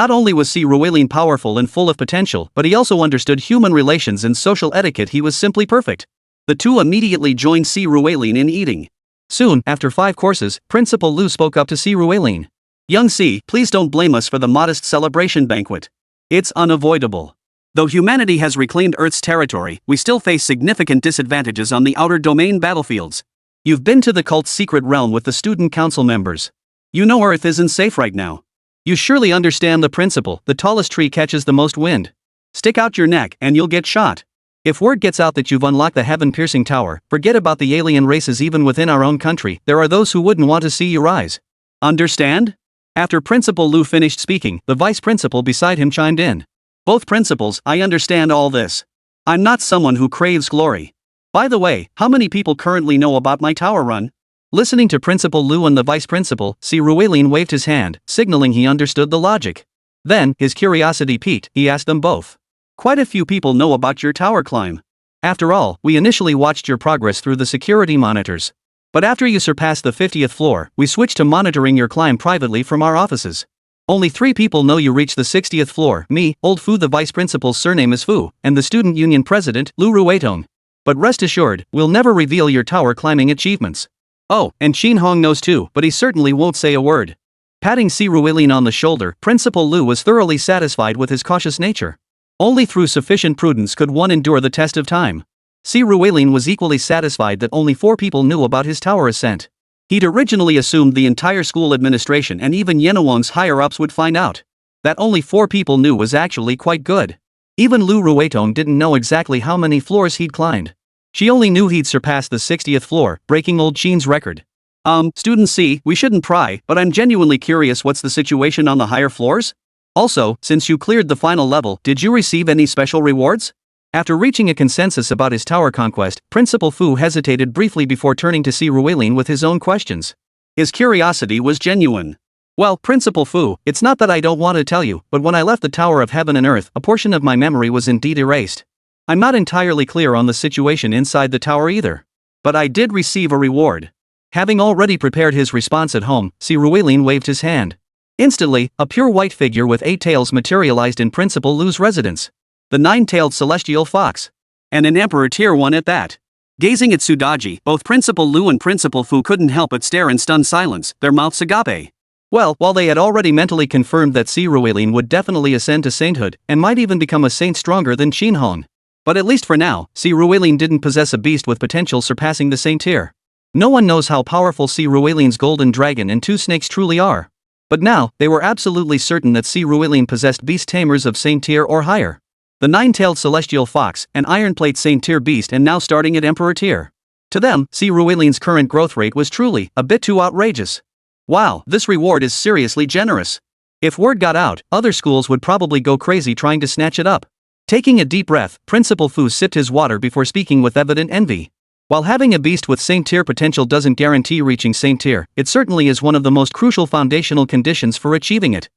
Not only was Si Ruilin powerful and full of potential, but he also understood human relations and social etiquette. He was simply perfect. The two immediately joined Si Ruilin in eating. Soon, after 5 courses, Principal Lu spoke up to Si Ruilin. "Young Si, please don't blame us for the modest celebration banquet. It's unavoidable. Though humanity has reclaimed Earth's territory, we still face significant disadvantages on the outer domain battlefields. You've been to the cult's secret realm with the student council members. You know Earth isn't safe right now. You surely understand the principle: the tallest tree catches the most wind. Stick out your neck and you'll get shot. If word gets out that you've unlocked the heaven-piercing tower, forget about the alien races. Even within our own country, there are those who wouldn't want to see you rise. Understand?" After Principal Lu finished speaking, the vice principal beside him chimed in. "Both principals, I understand all this. I'm not someone who craves glory. By the way, how many people currently know about my tower run?" Listening to Principal Lu and the vice principal, Si Ruilin waved his hand, signaling he understood the logic. Then, his curiosity piqued, he asked them both. "Quite a few people know about your tower climb. After all, we initially watched your progress through the security monitors. But after you surpassed the 50th floor, we switched to monitoring your climb privately from our offices. Only 3 people know you reached the 60th floor: me, Old Fu, the vice principal's surname is Fu, and the student union president, Lu Ruetong. But rest assured, we'll never reveal your tower climbing achievements. Oh, and Qin Hong knows too, but he certainly won't say a word." Patting Si Ruilin on the shoulder, Principal Lu was thoroughly satisfied with his cautious nature. Only through sufficient prudence could one endure the test of time. Si Ruilin was equally satisfied that only 4 people knew about his tower ascent. He'd originally assumed the entire school administration and even Yenowang's higher-ups would find out. That only 4 people knew was actually quite good. Even Lu Ruetong didn't know exactly how many floors he'd climbed. She only knew he'd surpassed the 60th floor, breaking Old Qin's record. Student C, we shouldn't pry, but I'm genuinely curious, what's the situation on the higher floors? Also, since you cleared the final level, did you receive any special rewards?" After reaching a consensus about his tower conquest, Principal Fu hesitated briefly before turning to Si Ruilin with his own questions. His curiosity was genuine. "Well, Principal Fu, it's not that I don't want to tell you, but when I left the Tower of Heaven and Earth, a portion of my memory was indeed erased. I'm not entirely clear on the situation inside the tower either. But I did receive a reward." Having already prepared his response at home, Si Ruilin waved his hand. Instantly, a pure white figure with 8 tails materialized in Principal Lu's residence. The 9-tailed celestial fox. And an Emperor Tier 1 at that. Gazing at Sudaji, both Principal Lu and Principal Fu couldn't help but stare in stunned silence, their mouths agape. Well, while they had already mentally confirmed that Si Ruilin would definitely ascend to sainthood, and might even become a saint stronger than Qin Hong. But at least for now, Si Ruilin didn't possess a beast with potential surpassing the saint tier. No one knows how powerful Si Ruilin's golden dragon and 2 snakes truly are. But now, they were absolutely certain that Si Ruilin possessed beast tamers of saint tier or higher. The 9-tailed celestial fox, an iron plate saint tier beast, and now starting at emperor tier. To them, Si Ruilin's current growth rate was truly a bit too outrageous. Wow, this reward is seriously generous. If word got out, other schools would probably go crazy trying to snatch it up. Taking a deep breath, Principal Fu sipped his water before speaking with evident envy. While having a beast with Saint Tier potential doesn't guarantee reaching Saint Tier, it certainly is one of the most crucial foundational conditions for achieving it.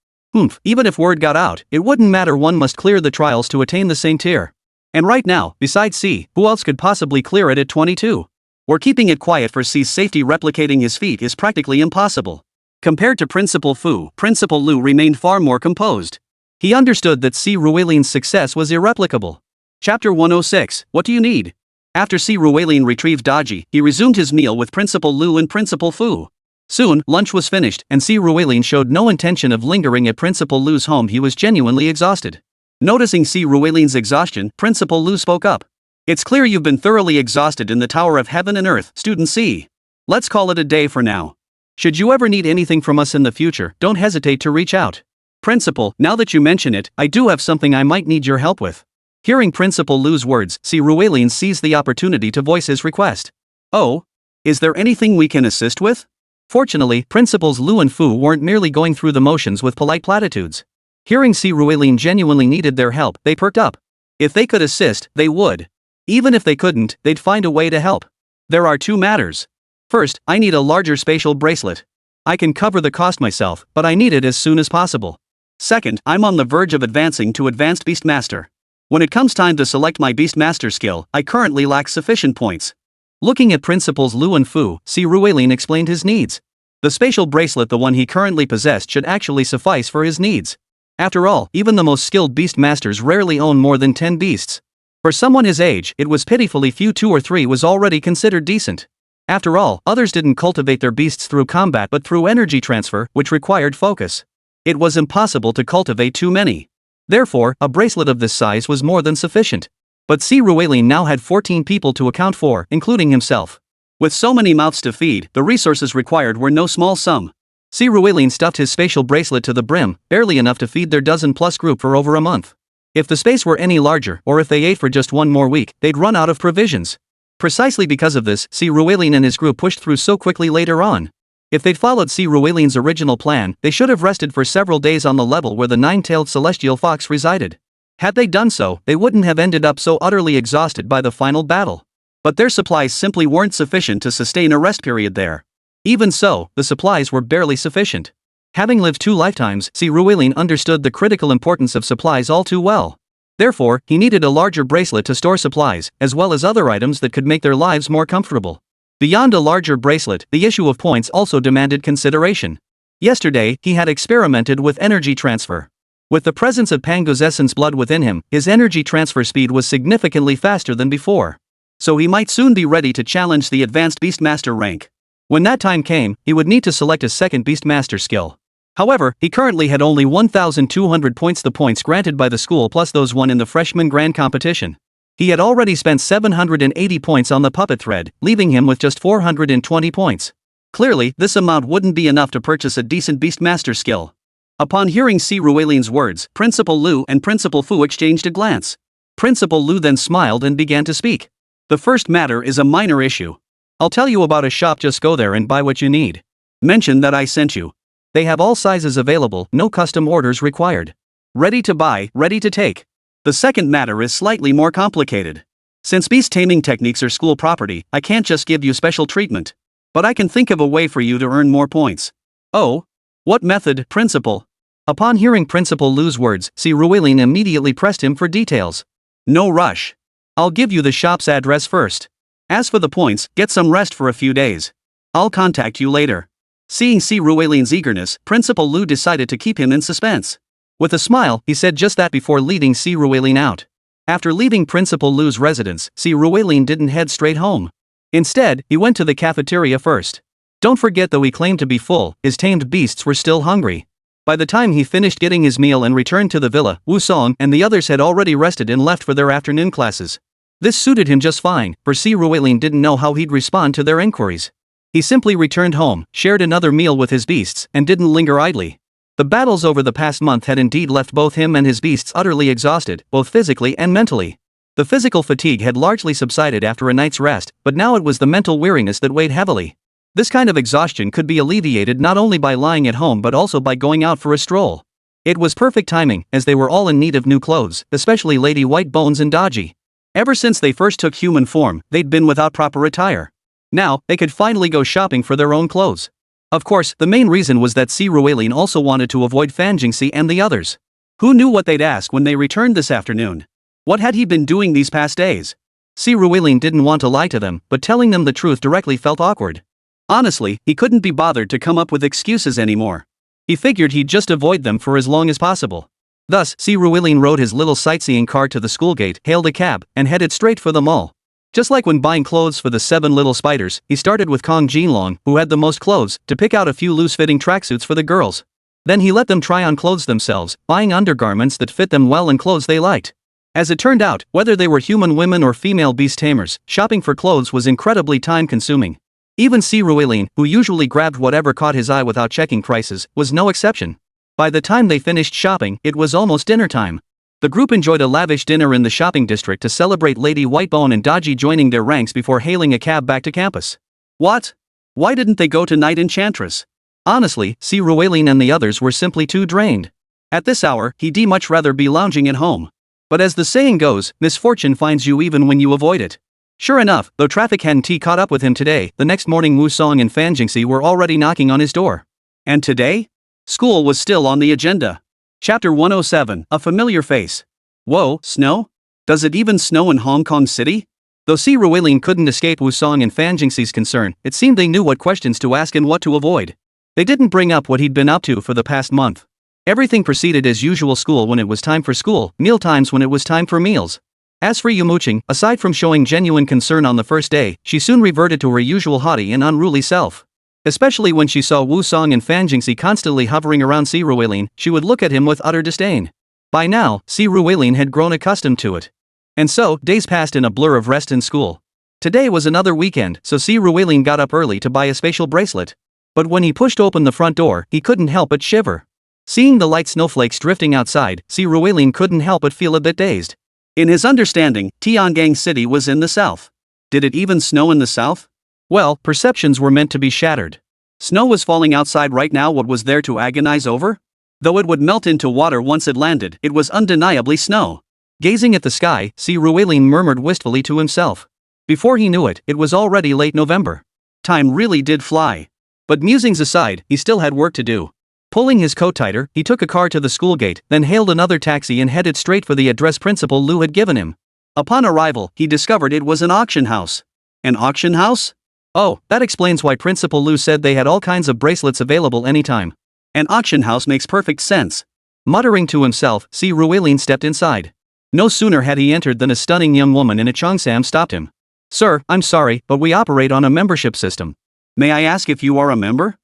Even if word got out, it wouldn't matter, one must clear the trials to attain the Saint Tier. And right now, besides C, who else could possibly clear it at 22? Or keeping it quiet for C's safety, replicating his feat is practically impossible. Compared to Principal Fu, Principal Lu remained far more composed. He understood that C. Ruelin's success was irreplicable. Chapter 106, What do you need? After C. Ruelin retrieved Daji, he resumed his meal with Principal Lu and Principal Fu. Soon, lunch was finished, and C. Ruelin showed no intention of lingering at Principal Lu's home. He was genuinely exhausted. Noticing C. Ruelin's exhaustion, Principal Lu spoke up. It's clear you've been thoroughly exhausted in the Tower of Heaven and Earth, Student C. Let's call it a day for now. Should you ever need anything from us in the future, don't hesitate to reach out. Principal, now that you mention it, I do have something I might need your help with. Hearing Principal Lu's words, C. Ruelin seized the opportunity to voice his request. Oh? Is there anything we can assist with? Fortunately, Principals Lu and Fu weren't merely going through the motions with polite platitudes. Hearing C. Ruelin genuinely needed their help, they perked up. If they could assist, they would. Even if they couldn't, they'd find a way to help. There are two matters. First, I need a larger spatial bracelet. I can cover the cost myself, but I need it as soon as possible. Second, I'm on the verge of advancing to Advanced Beastmaster. When it comes time to select my Beastmaster skill, I currently lack sufficient points. Looking at Principals Lu and Fu, C. Ruelin explained his needs. The spatial bracelet, the one he currently possessed, should actually suffice for his needs. After all, even the most skilled Beastmasters rarely own more than 10 beasts. For someone his age, it was pitifully few. 2 or 3 was already considered decent. After all, others didn't cultivate their beasts through combat but through energy transfer, which required focus. It was impossible to cultivate too many. Therefore, a bracelet of this size was more than sufficient. But C. Ruelin now had 14 people to account for, including himself. With so many mouths to feed, the resources required were no small sum. C. Ruelin stuffed his spatial bracelet to the brim, barely enough to feed their dozen-plus group for over a month. If the space were any larger, or if they ate for just one more week, they'd run out of provisions. Precisely because of this, C. Ruelin and his group pushed through so quickly later on. If they'd followed C. Ruelin's original plan, they should have rested for several days on the level where the nine-tailed celestial fox resided. Had they done so, they wouldn't have ended up so utterly exhausted by the final battle. But their supplies simply weren't sufficient to sustain a rest period there. Even so, the supplies were barely sufficient. Having lived 2 lifetimes, C. Ruelin understood the critical importance of supplies all too well. Therefore, he needed a larger bracelet to store supplies, as well as other items that could make their lives more comfortable. Beyond a larger bracelet, the issue of points also demanded consideration. Yesterday, he had experimented with energy transfer. With the presence of Pangosessen's blood within him, his energy transfer speed was significantly faster than before. So he might soon be ready to challenge the Advanced Beastmaster rank. When that time came, he would need to select a second Beastmaster skill. However, he currently had only 1,200 points, the points granted by the school plus those won in the freshman grand competition. He had already spent 780 points on the puppet thread, leaving him with just 420 points. Clearly, this amount wouldn't be enough to purchase a decent Beastmaster skill. Upon hearing C. Ruelin's words, Principal Lu and Principal Fu exchanged a glance. Principal Lu then smiled and began to speak. The first matter is a minor issue. I'll tell you about a shop, just go there and buy what you need. Mention that I sent you. They have all sizes available, no custom orders required. Ready to buy, ready to take. The second matter is slightly more complicated. Since beast taming techniques are school property, I can't just give you special treatment. But I can think of a way for you to earn more points. Oh? What method, Principal? Upon hearing Principal Lu's words, C. Ruelin immediately pressed him for details. No rush. I'll give you the shop's address first. As for the points, get some rest for a few days. I'll contact you later. Seeing C. Ruelin's eagerness, Principal Lu decided to keep him in suspense. With a smile, he said just that before leading C. Ruelin out. After leaving Principal Lu's residence, C. Ruelin didn't head straight home. Instead, he went to the cafeteria first. Don't forget, though he claimed to be full, his tamed beasts were still hungry. By the time he finished getting his meal and returned to the villa, Wu Song and the others had already rested and left for their afternoon classes. This suited him just fine, for C. Ruelin didn't know how he'd respond to their inquiries. He simply returned home, shared another meal with his beasts, and didn't linger idly. The battles over the past month had indeed left both him and his beasts utterly exhausted, both physically and mentally. The physical fatigue had largely subsided after a night's rest, but now it was the mental weariness that weighed heavily. This kind of exhaustion could be alleviated not only by lying at home but also by going out for a stroll. It was perfect timing, as they were all in need of new clothes, especially Lady Whitebones and Dodgy. Ever since they first took human form, they'd been without proper attire. Now, they could finally go shopping for their own clothes. Of course, the main reason was that Si Ruelin also wanted to avoid Fanjingxi and the others. Who knew what they'd ask when they returned this afternoon? What had he been doing these past days? Si Ruelin didn't want to lie to them, but telling them the truth directly felt awkward. Honestly, he couldn't be bothered to come up with excuses anymore. He figured he'd just avoid them for as long as possible. Thus, Si Ruelin rode his little sightseeing car to the school gate, hailed a cab, and headed straight for the mall. Just like when buying clothes for the 7 little spiders, he started with Jin Long, who had the most clothes, to pick out a few loose-fitting tracksuits for the girls. Then he let them try on clothes themselves, buying undergarments that fit them well and clothes they liked. As it turned out, whether they were human women or female beast tamers, shopping for clothes was incredibly time-consuming. Even Si Ruelin, who usually grabbed whatever caught his eye without checking prices, was no exception. By the time they finished shopping, it was almost dinner time. The group enjoyed a lavish dinner in the shopping district to celebrate Lady Whitebone and Dodgy joining their ranks before hailing a cab back to campus. What? Why didn't they go to Night Enchantress? Honestly, Si Ruelin and the others were simply too drained. At this hour, he'd much rather be lounging at home. But as the saying goes, misfortune finds you even when you avoid it. Sure enough, though traffic hadn't caught up with him today, the next morning Wusong and Fanjingxi were already knocking on his door. And today? School was still on the agenda. Chapter 107, A Familiar Face. Whoa, snow? Does it even snow in Hong Kong City? Though Si Ruelin couldn't escape Wusong and Fanjingxi's concern, it seemed they knew what questions to ask and what to avoid. They didn't bring up what he'd been up to for the past month. Everything proceeded as usual: school when it was time for school, meal times when it was time for meals. As for Yumo Qing, aside from showing genuine concern on the first day, she soon reverted to her usual haughty and unruly self. Especially when she saw Wusong and Fanjingxi constantly hovering around Si Ruelin, she would look at him with utter disdain. By now, Si Ruelin had grown accustomed to it. And so, days passed in a blur of rest and school. Today was another weekend, so Si Ruelin got up early to buy a spatial bracelet. But when he pushed open the front door, he couldn't help but shiver. Seeing the light snowflakes drifting outside, Si Ruelin couldn't help but feel a bit dazed. In his understanding, Tiangang City was in the south. Did it even snow in the south? Well, perceptions were meant to be shattered. Snow was falling outside right now. What was there to agonize over? Though it would melt into water once it landed, it was undeniably snow. Gazing at the sky, Si Ruelin murmured wistfully to himself. Before he knew it, it was already late November. Time really did fly. But musings aside, he still had work to do. Pulling his coat tighter, he took a car to the school gate, then hailed another taxi and headed straight for the address Principal Lu had given him. Upon arrival, he discovered it was an auction house. An auction house? Oh, that explains why Principal Lu said they had all kinds of bracelets available anytime. An auction house makes perfect sense. Muttering to himself, Si Ruelin stepped inside. No sooner had he entered than a stunning young woman in a cheongsam stopped him. Sir, I'm sorry, but we operate on a membership system. May I ask if you are a member?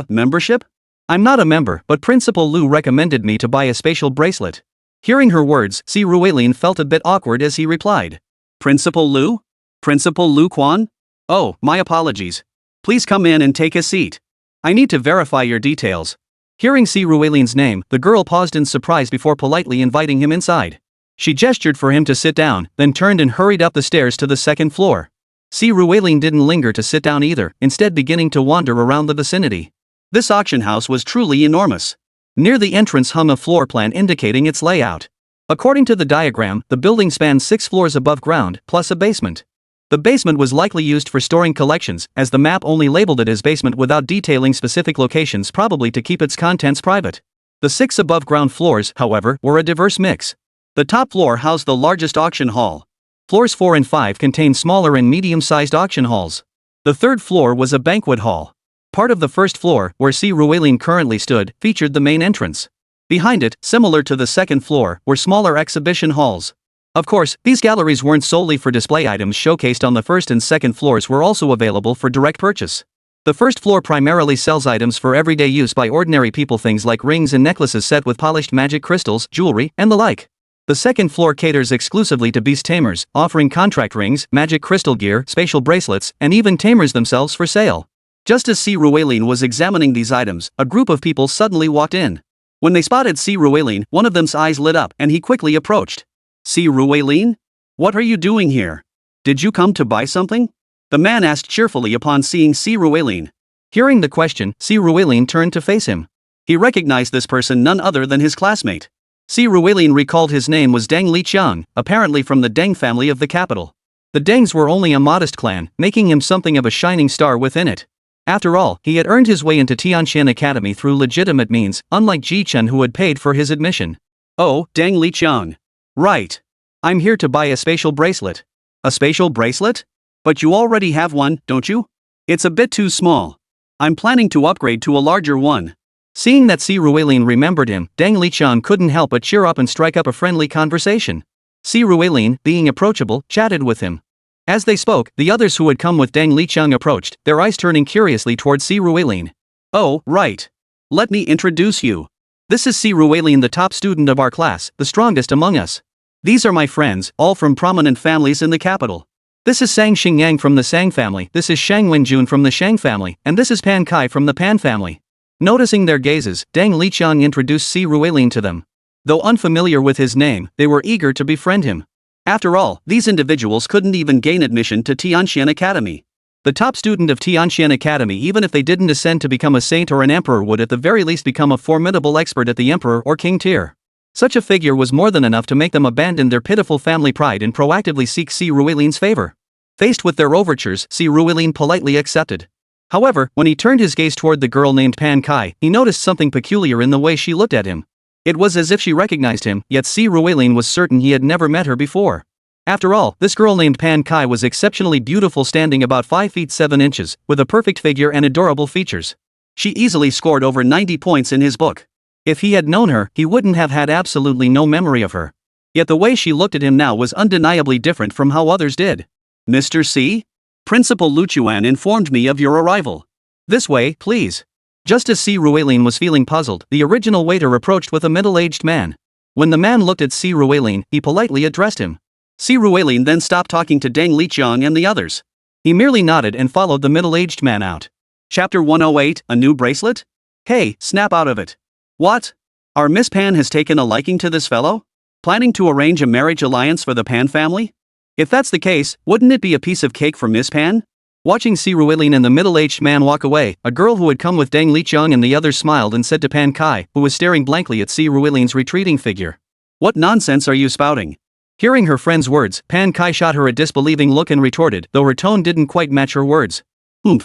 Membership? I'm not a member, but Principal Lu recommended me to buy a spatial bracelet. Hearing her words, Si Ruelin felt a bit awkward as he replied. Principal Lu? Principal Lu Quan? Oh, my apologies. Please come in and take a seat. I need to verify your details. Hearing Si Ruelin's name, the girl paused in surprise before politely inviting him inside. She gestured for him to sit down, then turned and hurried up the stairs to the second floor. Si Ruelin didn't linger to sit down either, instead beginning to wander around the vicinity. This auction house was truly enormous. Near the entrance hung a floor plan indicating its layout. According to the diagram, the building spanned 6 floors above ground, plus a basement. The basement was likely used for storing collections, as the map only labeled it as basement without detailing specific locations, probably to keep its contents private. The 6 above-ground floors, however, were a diverse mix. The top floor housed the largest auction hall. Floors 4 and 5 contained smaller and medium-sized auction halls. The third floor was a banquet hall. Part of the first floor, where Si Ruelin currently stood, featured the main entrance. Behind it, similar to the second floor, were smaller exhibition halls. Of course, these galleries weren't solely for display. Items showcased on the first and second floors were also available for direct purchase. The first floor primarily sells items for everyday use by ordinary people, things like rings and necklaces set with polished magic crystals, jewelry, and the like. The second floor caters exclusively to beast tamers, offering contract rings, magic crystal gear, spatial bracelets, and even tamers themselves for sale. Just as Si Ruelin was examining these items, a group of people suddenly walked in. When they spotted Si Ruelin, one of them's eyes lit up and he quickly approached. Si Ruelin? What are you doing here? Did you come to buy something? The man asked cheerfully upon seeing Si Ruelin. Hearing the question, Si Ruelin turned to face him. He recognized this person none other than his classmate. Si Ruilin recalled his name was Deng Liqiang, apparently from the Deng family of the capital. The Dengs were only a modest clan, making him something of a shining star within it. After all, he had earned his way into Tianqian Academy through legitimate means, unlike Ji Chen who had paid for his admission. Oh, Deng Liqiang. Right. I'm here to buy a spatial bracelet. A spatial bracelet? But you already have one, don't you? It's a bit too small. I'm planning to upgrade to a larger one. Seeing that Si Ruilin remembered him, Deng Liqiang couldn't help but cheer up and strike up a friendly conversation. Si Ruilin, being approachable, chatted with him. As they spoke, the others who had come with Deng Liqiang approached, their eyes turning curiously towards Si Ruilin. Oh, right. Let me introduce you. This is Si Ruilin, the top student of our class, the strongest among us. These are my friends, all from prominent families in the capital. This is Sang Xingyang from the Sang family, this is Shang Wenjun from the Shang family, and this is Pan Kai from the Pan family. Noticing their gazes, Deng Liqiang introduced Si Ruilin to them. Though unfamiliar with his name, they were eager to befriend him. After all, these individuals couldn't even gain admission to Tianqian Academy. The top student of Tianqian Academy, even if they didn't ascend to become a saint or an emperor, would at the very least become a formidable expert at the emperor or king tier. Such a figure was more than enough to make them abandon their pitiful family pride and proactively seek Si Ruilin's favor. Faced with their overtures, Si Ruilin politely accepted. However, when he turned his gaze toward the girl named Pan Kai, he noticed something peculiar in the way she looked at him. It was as if she recognized him, yet Si Ruilin was certain he had never met her before. After all, this girl named Pan Kai was exceptionally beautiful, standing about 5 feet 7 inches, with a perfect figure and adorable features. She easily scored over 90 points in his book. If he had known her, he wouldn't have had absolutely no memory of her. Yet the way she looked at him now was undeniably different from how others did. Mr. C? Principal Luchuan informed me of your arrival. This way, please. Just as Si Ruilin was feeling puzzled, the original waiter approached with a middle-aged man. When the man looked at Si Ruilin, he politely addressed him. Si Ruilin then stopped talking to Deng Liqiang and the others. He merely nodded and followed the middle-aged man out. Chapter 108, A New Bracelet? Hey, snap out of it. What? Our Miss Pan has taken a liking to this fellow? Planning to arrange a marriage alliance for the Pan family? If that's the case, wouldn't it be a piece of cake for Miss Pan? Watching Si Ruilin and the middle-aged man walk away, a girl who had come with Deng Liqiang and the others smiled and said to Pan Kai, who was staring blankly at Si Ruilin's retreating figure. What nonsense are you spouting? Hearing her friend's words, Pan Kai shot her a disbelieving look and retorted, though her tone didn't quite match her words.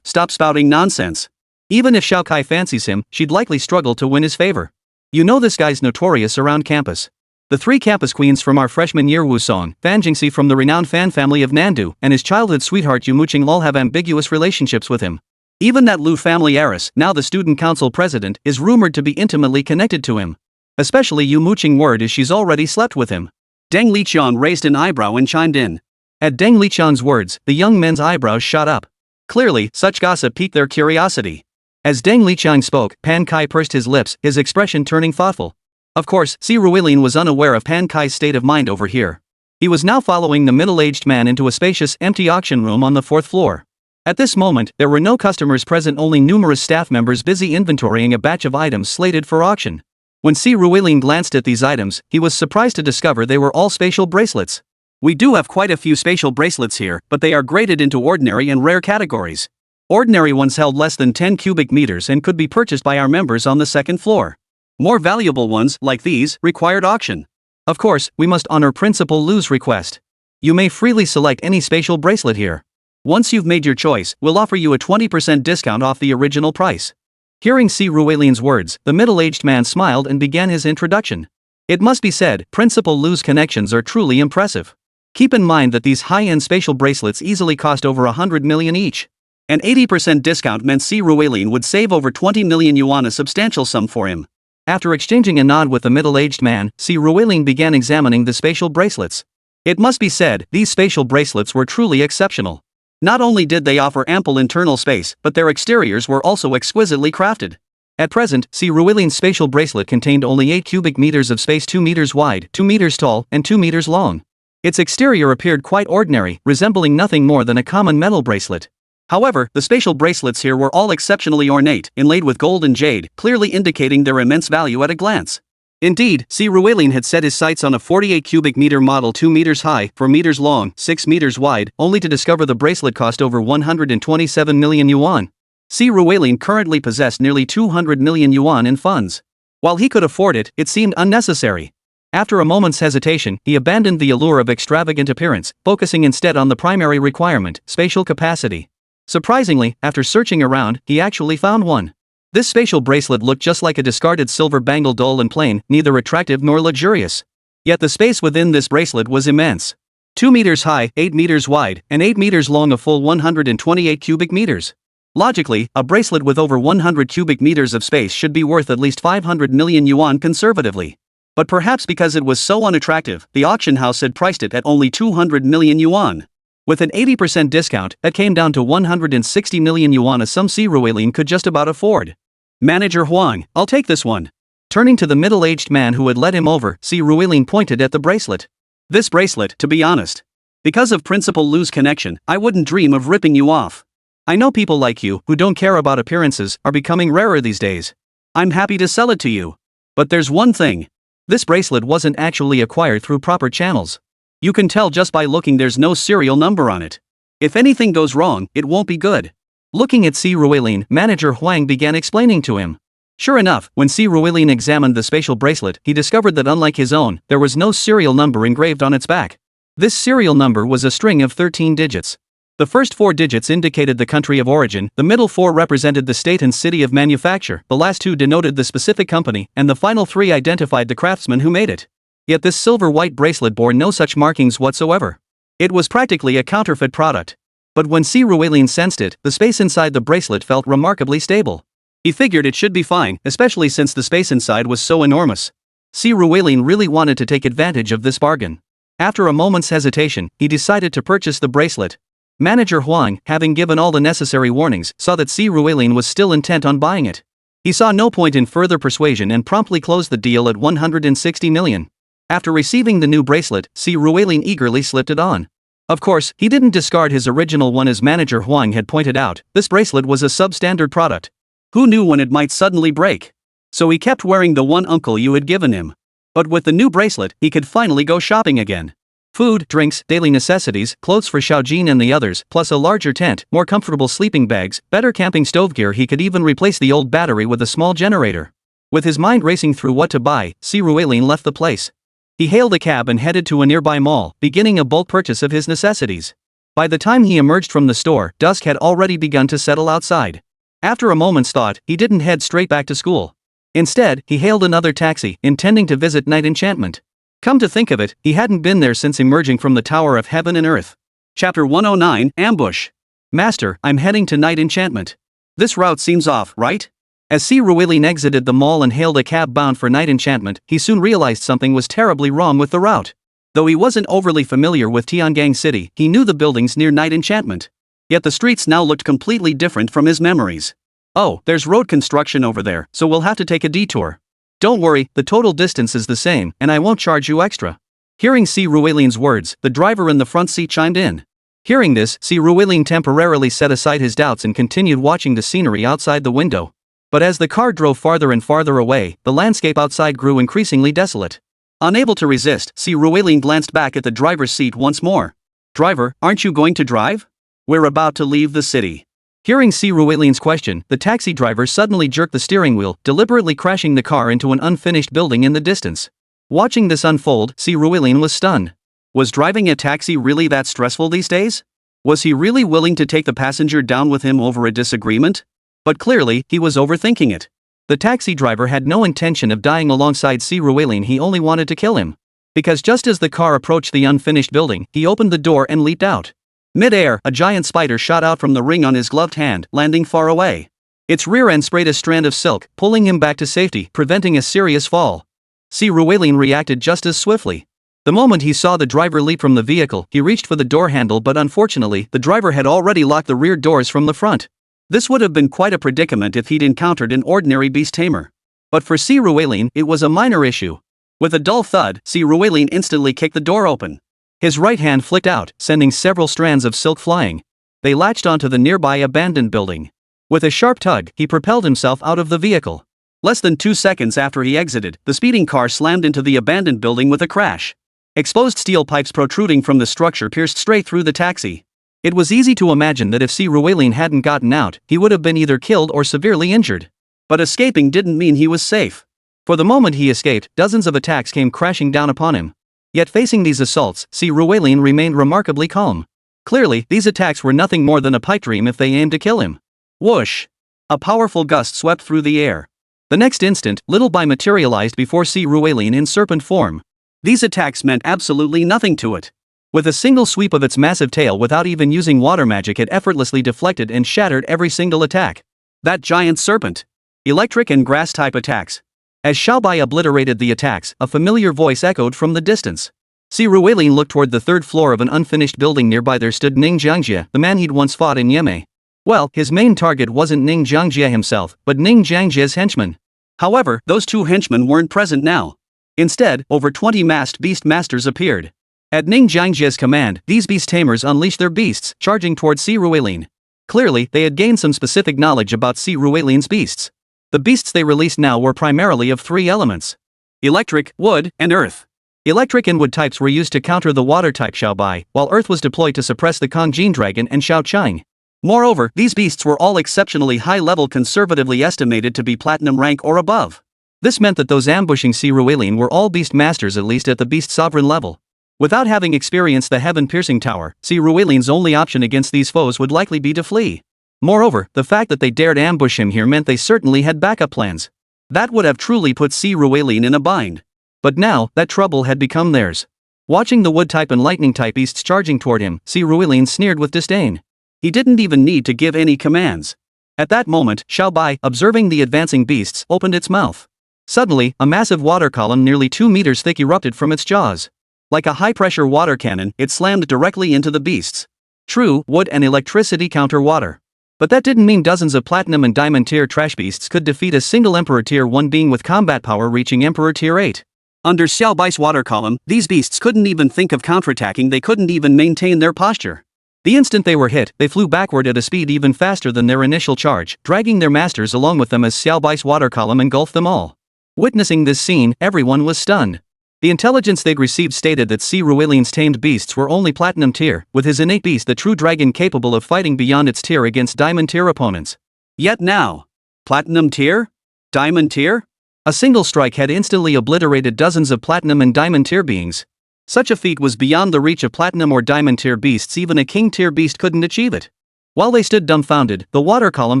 Stop spouting nonsense. Even if Xiao Kai fancies him, she'd likely struggle to win his favor. You know this guy's notorious around campus. The 3 campus queens from our freshman year, Wu Song, Fan Jingxi from the renowned fan family of Nandu, and his childhood sweetheart Yumo Qing all have ambiguous relationships with him. Even that Lu family heiress, now the student council president, is rumored to be intimately connected to him. Especially Yumo Qing, word is she's already slept with him. Deng Liqiang raised an eyebrow and chimed in. At Deng Liqiang's words, the young men's eyebrows shot up. Clearly, such gossip piqued their curiosity. As Deng Liqiang spoke, Pan Kai pursed his lips, his expression turning thoughtful. Of course, Si Ruilin was unaware of Pan Kai's state of mind over here. He was now following the middle-aged man into a spacious, empty auction room on the 4th floor. At this moment, there were no customers present, only numerous staff members busy inventorying a batch of items slated for auction. When Si Ruilin glanced at these items, he was surprised to discover they were all spatial bracelets. We do have quite a few spatial bracelets here, but they are graded into ordinary and rare categories. Ordinary ones held less than 10 cubic meters and could be purchased by our members on the 2nd floor. More valuable ones, like these, required auction. Of course, we must honor Principal Lu's request. You may freely select any spatial bracelet here. Once you've made your choice, we'll offer you a 20% discount off the original price. Hearing Si Ruilin's words, the middle-aged man smiled and began his introduction. It must be said, Principal Lu's connections are truly impressive. Keep in mind that these high-end spatial bracelets easily cost over 100 million each. An 80% discount meant Si Ruilin would save over 20 million yuan, a substantial sum for him. After exchanging a nod with the middle-aged man, Si Ruilin began examining the spatial bracelets. It must be said, these spatial bracelets were truly exceptional. Not only did they offer ample internal space, but their exteriors were also exquisitely crafted. At present, Si Ruilin's spatial bracelet contained only 8 cubic meters of space, 2 meters wide, 2 meters tall, and 2 meters long. Its exterior appeared quite ordinary, resembling nothing more than a common metal bracelet. However, the spatial bracelets here were all exceptionally ornate, inlaid with gold and jade, clearly indicating their immense value at a glance. Indeed, Si Ruilin had set his sights on a 48 cubic meter model, 2 meters high, 4 meters long, 6 meters wide, only to discover the bracelet cost over 127 million yuan. Si Ruelin currently possessed nearly 200 million yuan in funds. While he could afford it, it seemed unnecessary. After a moment's hesitation, he abandoned the allure of extravagant appearance, focusing instead on the primary requirement, spatial capacity. Surprisingly, after searching around, he actually found one. This spatial bracelet looked just like a discarded silver bangle, dull and plain, neither attractive nor luxurious. Yet the space within this bracelet was immense. 2 meters high, 8 meters wide, and 8 meters long, a full 128 cubic meters. Logically, a bracelet with over 100 cubic meters of space should be worth at least 500 million yuan conservatively. But perhaps because it was so unattractive, the auction house had priced it at only 200 million yuan. With an 80% discount, that came down to 160 million yuan, a sum Si Ruelin could just about afford. Manager Huang, I'll take this one. Turning to the middle-aged man who had led him over, Si Ruelin pointed at the bracelet. This bracelet, to be honest. Because of Principal Lu's connection, I wouldn't dream of ripping you off. I know people like you, who don't care about appearances, are becoming rarer these days. I'm happy to sell it to you. But there's one thing. This bracelet wasn't actually acquired through proper channels. You can tell just by looking, there's no serial number on it. If anything goes wrong, it won't be good. Looking at Si Ruelin, Manager Huang began explaining to him. Sure enough, when Si Ruelin examined the spatial bracelet, he discovered that unlike his own, there was no serial number engraved on its back. This serial number was a string of 13 digits. The first 4 digits indicated the country of origin, the middle 4 represented the state and city of manufacture, the last 2 denoted the specific company, and the final 3 identified the craftsman who made it. Yet this silver-white bracelet bore no such markings whatsoever. It was practically a counterfeit product. But when Si Ruelin sensed it, the space inside the bracelet felt remarkably stable. He figured it should be fine, especially since the space inside was so enormous. Si Ruelin really wanted to take advantage of this bargain. After a moment's hesitation, he decided to purchase the bracelet. Manager Huang, having given all the necessary warnings, saw that Si Ruelin was still intent on buying it. He saw no point in further persuasion and promptly closed the deal at 160 million. After receiving the new bracelet, Si Ruelin eagerly slipped it on. Of course, he didn't discard his original one, as Manager Huang had pointed out. This bracelet was a substandard product. Who knew when it might suddenly break? So he kept wearing the one Uncle Yu had given him. But with the new bracelet, he could finally go shopping again. Food, drinks, daily necessities, clothes for Xiaojin and the others, plus a larger tent, more comfortable sleeping bags, better camping stove gear. He could even replace the old battery with a small generator. With his mind racing through what to buy, Si Ruelin left the place. He hailed a cab and headed to a nearby mall, beginning a bulk purchase of his necessities. By the time he emerged from the store, dusk had already begun to settle outside. After a moment's thought, he didn't head straight back to school. Instead, he hailed another taxi, intending to visit Night Enchantment. Come to think of it, he hadn't been there since emerging from the Tower of Heaven and Earth. Chapter 109, Ambush. Master, I'm heading to Night Enchantment. This route seems off, right? As Si Ruelin exited the mall and hailed a cab bound for Night Enchantment, he soon realized something was terribly wrong with the route. Though he wasn't overly familiar with Tiangang City, he knew the buildings near Night Enchantment. Yet the streets now looked completely different from his memories. Oh, there's road construction over there, so we'll have to take a detour. Don't worry, the total distance is the same, and I won't charge you extra. Hearing Si Ruelin's words, the driver in the front seat chimed in. Hearing this, Si Ruelin temporarily set aside his doubts and continued watching the scenery outside the window. But as the car drove farther and farther away, the landscape outside grew increasingly desolate. Unable to resist, Si Ruelin glanced back at the driver's seat once more. Driver, aren't you going to drive? We're about to leave the city. Hearing Si Ruelin's question, the taxi driver suddenly jerked the steering wheel, deliberately crashing the car into an unfinished building in the distance. Watching this unfold, Si Ruelin was stunned. Was driving a taxi really that stressful these days? Was he really willing to take the passenger down with him over a disagreement? But clearly, he was overthinking it. The taxi driver had no intention of dying alongside Si Ruelin, he only wanted to kill him. Because just as the car approached the unfinished building, he opened the door and leaped out. Mid-air, a giant spider shot out from the ring on his gloved hand, landing far away. Its rear end sprayed a strand of silk, pulling him back to safety, preventing a serious fall. Si Ruelin reacted just as swiftly. The moment he saw the driver leap from the vehicle, he reached for the door handle, but unfortunately, the driver had already locked the rear doors from the front. This would have been quite a predicament if he'd encountered an ordinary beast tamer. But for Si Ruelin, it was a minor issue. With a dull thud, Si Ruelin instantly kicked the door open. His right hand flicked out, sending several strands of silk flying. They latched onto the nearby abandoned building. With a sharp tug, he propelled himself out of the vehicle. Less than 2 seconds after he exited, the speeding car slammed into the abandoned building with a crash. Exposed steel pipes protruding from the structure pierced straight through the taxi. It was easy to imagine that if Si Ruelin hadn't gotten out, he would have been either killed or severely injured. But escaping didn't mean he was safe. For the moment he escaped, dozens of attacks came crashing down upon him. Yet facing these assaults, Si Ruelin remained remarkably calm. Clearly, these attacks were nothing more than a pipe dream if they aimed to kill him. Whoosh! A powerful gust swept through the air. The next instant, Little Bai materialized before Si Ruelin in serpent form. These attacks meant absolutely nothing to it. With a single sweep of its massive tail without even using water magic, it effortlessly deflected and shattered every single attack. That giant serpent! Electric and grass-type attacks. As Xiaobai obliterated the attacks, a familiar voice echoed from the distance. Si Ruelin looked toward the third floor of an unfinished building nearby. There stood Ning Jiangjie, the man he'd once fought in Yemei. Well, his main target wasn't Ning Jiangjie himself, but Ning Jiangjie's henchmen. However, those two henchmen weren't present now. Instead, over 20 masked beast masters appeared. At Ning Jiangjie's command, these beast tamers unleashed their beasts, charging toward Si Ruelin. Clearly, they had gained some specific knowledge about Si Ruelin's beasts. The beasts they released now were primarily of three elements: electric, wood, and earth. Electric and wood types were used to counter the water type Xiaobai, while earth was deployed to suppress the Kangjin dragon and Xiao Chang. Moreover, these beasts were all exceptionally high level, conservatively estimated to be platinum rank or above. This meant that those ambushing Si Ruelin were all beast masters, at least at the beast sovereign level. Without having experienced the heaven-piercing tower, Si Ruelin's only option against these foes would likely be to flee. Moreover, the fact that they dared ambush him here meant they certainly had backup plans. That would have truly put Si Ruelin in a bind. But now, that trouble had become theirs. Watching the wood-type and lightning-type beasts charging toward him, Si Ruelin sneered with disdain. He didn't even need to give any commands. At that moment, Xiaobai, observing the advancing beasts, opened its mouth. Suddenly, a massive water column nearly 2 meters thick erupted from its jaws. Like a high-pressure water cannon, it slammed directly into the beasts. True, wood and electricity counter water. But that didn't mean dozens of platinum and diamond tier trash beasts could defeat a single Emperor tier 1 being with combat power reaching Emperor tier 8. Under Xiaobai's water column, these beasts couldn't even think of counterattacking. They couldn't even maintain their posture. The instant they were hit, they flew backward at a speed even faster than their initial charge, dragging their masters along with them as Xiaobai's water column engulfed them all. Witnessing this scene, everyone was stunned. The intelligence they'd received stated that Si Ruelin's tamed beasts were only platinum tier, with his innate beast the true dragon capable of fighting beyond its tier against diamond tier opponents. Yet now, platinum tier? Diamond tier? A single strike had instantly obliterated dozens of platinum and diamond tier beings. Such a feat was beyond the reach of platinum or diamond tier beasts. Even a king tier beast couldn't achieve it. While they stood dumbfounded, the water column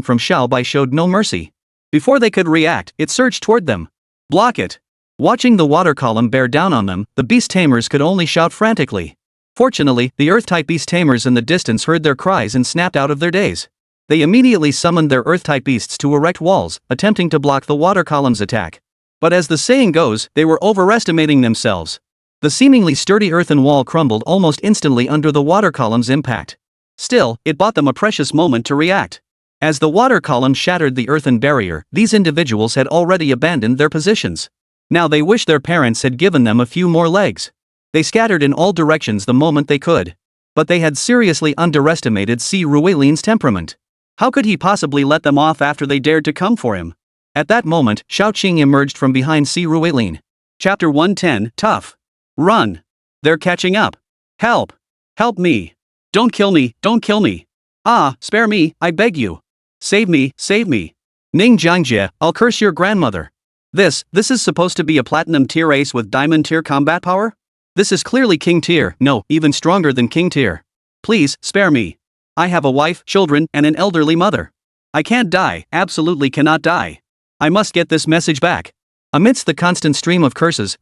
from Xiaobai showed no mercy. Before they could react, it surged toward them. Block it! Watching the water column bear down on them, the beast tamers could only shout frantically. Fortunately, the earth-type beast tamers in the distance heard their cries and snapped out of their daze. They immediately summoned their earth-type beasts to erect walls, attempting to block the water column's attack. But as the saying goes, they were overestimating themselves. The seemingly sturdy earthen wall crumbled almost instantly under the water column's impact. Still, it bought them a precious moment to react. As the water column shattered the earthen barrier, these individuals had already abandoned their positions. Now they wished their parents had given them a few more legs. They scattered in all directions the moment they could. But they had seriously underestimated Si Ruelin's temperament. How could he possibly let them off after they dared to come for him? At that moment, Xiao Qing emerged from behind Si Ruelin. Chapter 110, Tough. Run. They're catching up. Help. Help me. Don't kill me, don't kill me. Ah, spare me, I beg you. Save me, save me. Ning Jiangjie, I'll curse your grandmother. This is supposed to be a platinum tier ace with diamond tier combat power? This is clearly king tier, no, even stronger than king tier. Please, spare me. I have a wife, children, and an elderly mother. I can't die, absolutely cannot die. I must get this message back. Amidst the constant stream of curses,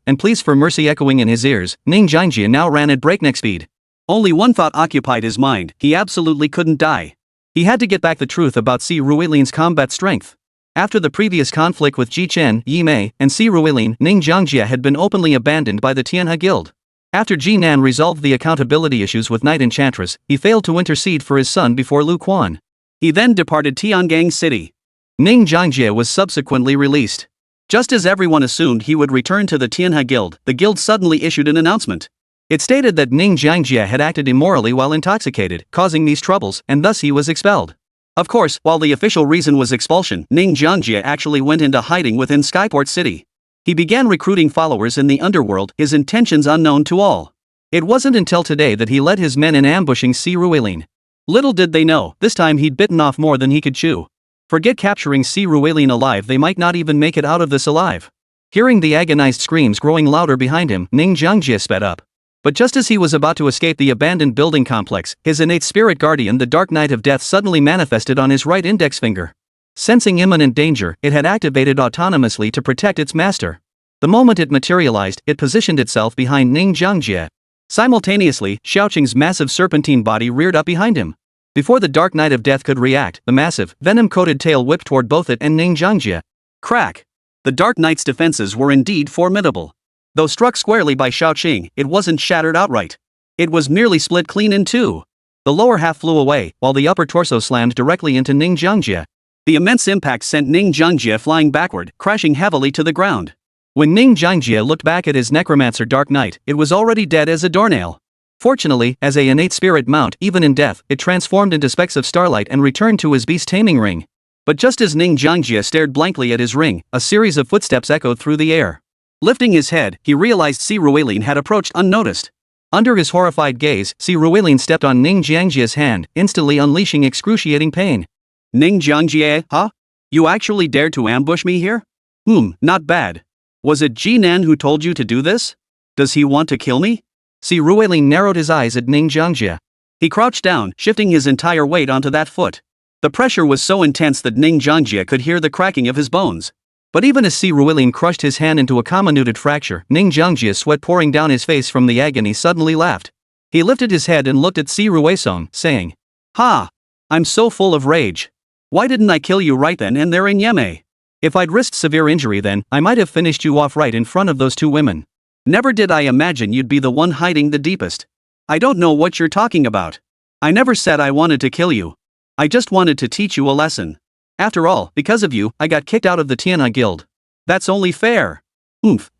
and pleas for mercy echoing in his ears, Ning Jiangjie now ran at breakneck speed. Only one thought occupied his mind: he absolutely couldn't die. He had to get back the truth about Si Ruelin's combat strength. After the previous conflict with Ji Chen, Yi Mei, and Si Ruelin, Ning Jiangjie had been openly abandoned by the Tianhe Guild. After Ji Nan resolved the accountability issues with Night Enchantress, he failed to intercede for his son before Lu Quan. He then departed Tiangang City. Ning Jiangjie was subsequently released. Just as everyone assumed he would return to the Tianhe Guild, the guild suddenly issued an announcement. It stated that Ning Jiangjie had acted immorally while intoxicated, causing these troubles, and thus he was expelled. Of course, while the official reason was expulsion, Ning Jiangjie actually went into hiding within Skyport City. He began recruiting followers in the underworld, his intentions unknown to all. It wasn't until today that he led his men in ambushing Si Ruilin. Little did they know, this time he'd bitten off more than he could chew. Forget capturing Si Ruilin alive, they might not even make it out of this alive. Hearing the agonized screams growing louder behind him, Ning Jiangjie sped up. But just as he was about to escape the abandoned building complex, his innate spirit guardian, the Dark Knight of Death, suddenly manifested on his right index finger. Sensing imminent danger, it had activated autonomously to protect its master. The moment it materialized, it positioned itself behind Ning Jiangjie. Simultaneously, Xiaoqing's massive serpentine body reared up behind him. Before the Dark Knight of Death could react, the massive, venom-coated tail whipped toward both it and Ning Jiangjie. Crack! The Dark Knight's defenses were indeed formidable. Though struck squarely by Xiaoqing, it wasn't shattered outright. It was merely split clean in two. The lower half flew away, while the upper torso slammed directly into Ning Jiangjie. The immense impact sent Ning Jiangjie flying backward, crashing heavily to the ground. When Ning Jiangjie looked back at his necromancer Dark Knight, it was already dead as a doornail. Fortunately, as a innate spirit mount, even in death, it transformed into specks of starlight and returned to his beast taming ring. But just as Ning Jiangjie stared blankly at his ring, a series of footsteps echoed through the air. Lifting his head, he realized Si Ruilin had approached unnoticed. Under his horrified gaze, Si Ruilin stepped on Ning Jiangjie's hand, instantly unleashing excruciating pain. Ning Jiangjie, huh? You actually dared to ambush me here? Not bad. Was it Jinan who told you to do this? Does he want to kill me? Si Ruilin narrowed his eyes at Ning Jiangjie. He crouched down, shifting his entire weight onto that foot. The pressure was so intense that Ning Jiangjie could hear the cracking of his bones. But even as Si Ruilin crushed his hand into a comminuted fracture, Ning Jiangjie's sweat pouring down his face from the agony suddenly laughed. He lifted his head and looked at Si Ruisong, saying, "Ha! I'm so full of rage. Why didn't I kill you right then and there in Yeme? If I'd risked severe injury then, I might have finished you off right in front of those two women. Never did I imagine you'd be the one hiding the deepest. I don't know what you're talking about. I never said I wanted to kill you. I just wanted to teach you a lesson. After all, because of you, I got kicked out of the Tiana Guild. That's only fair.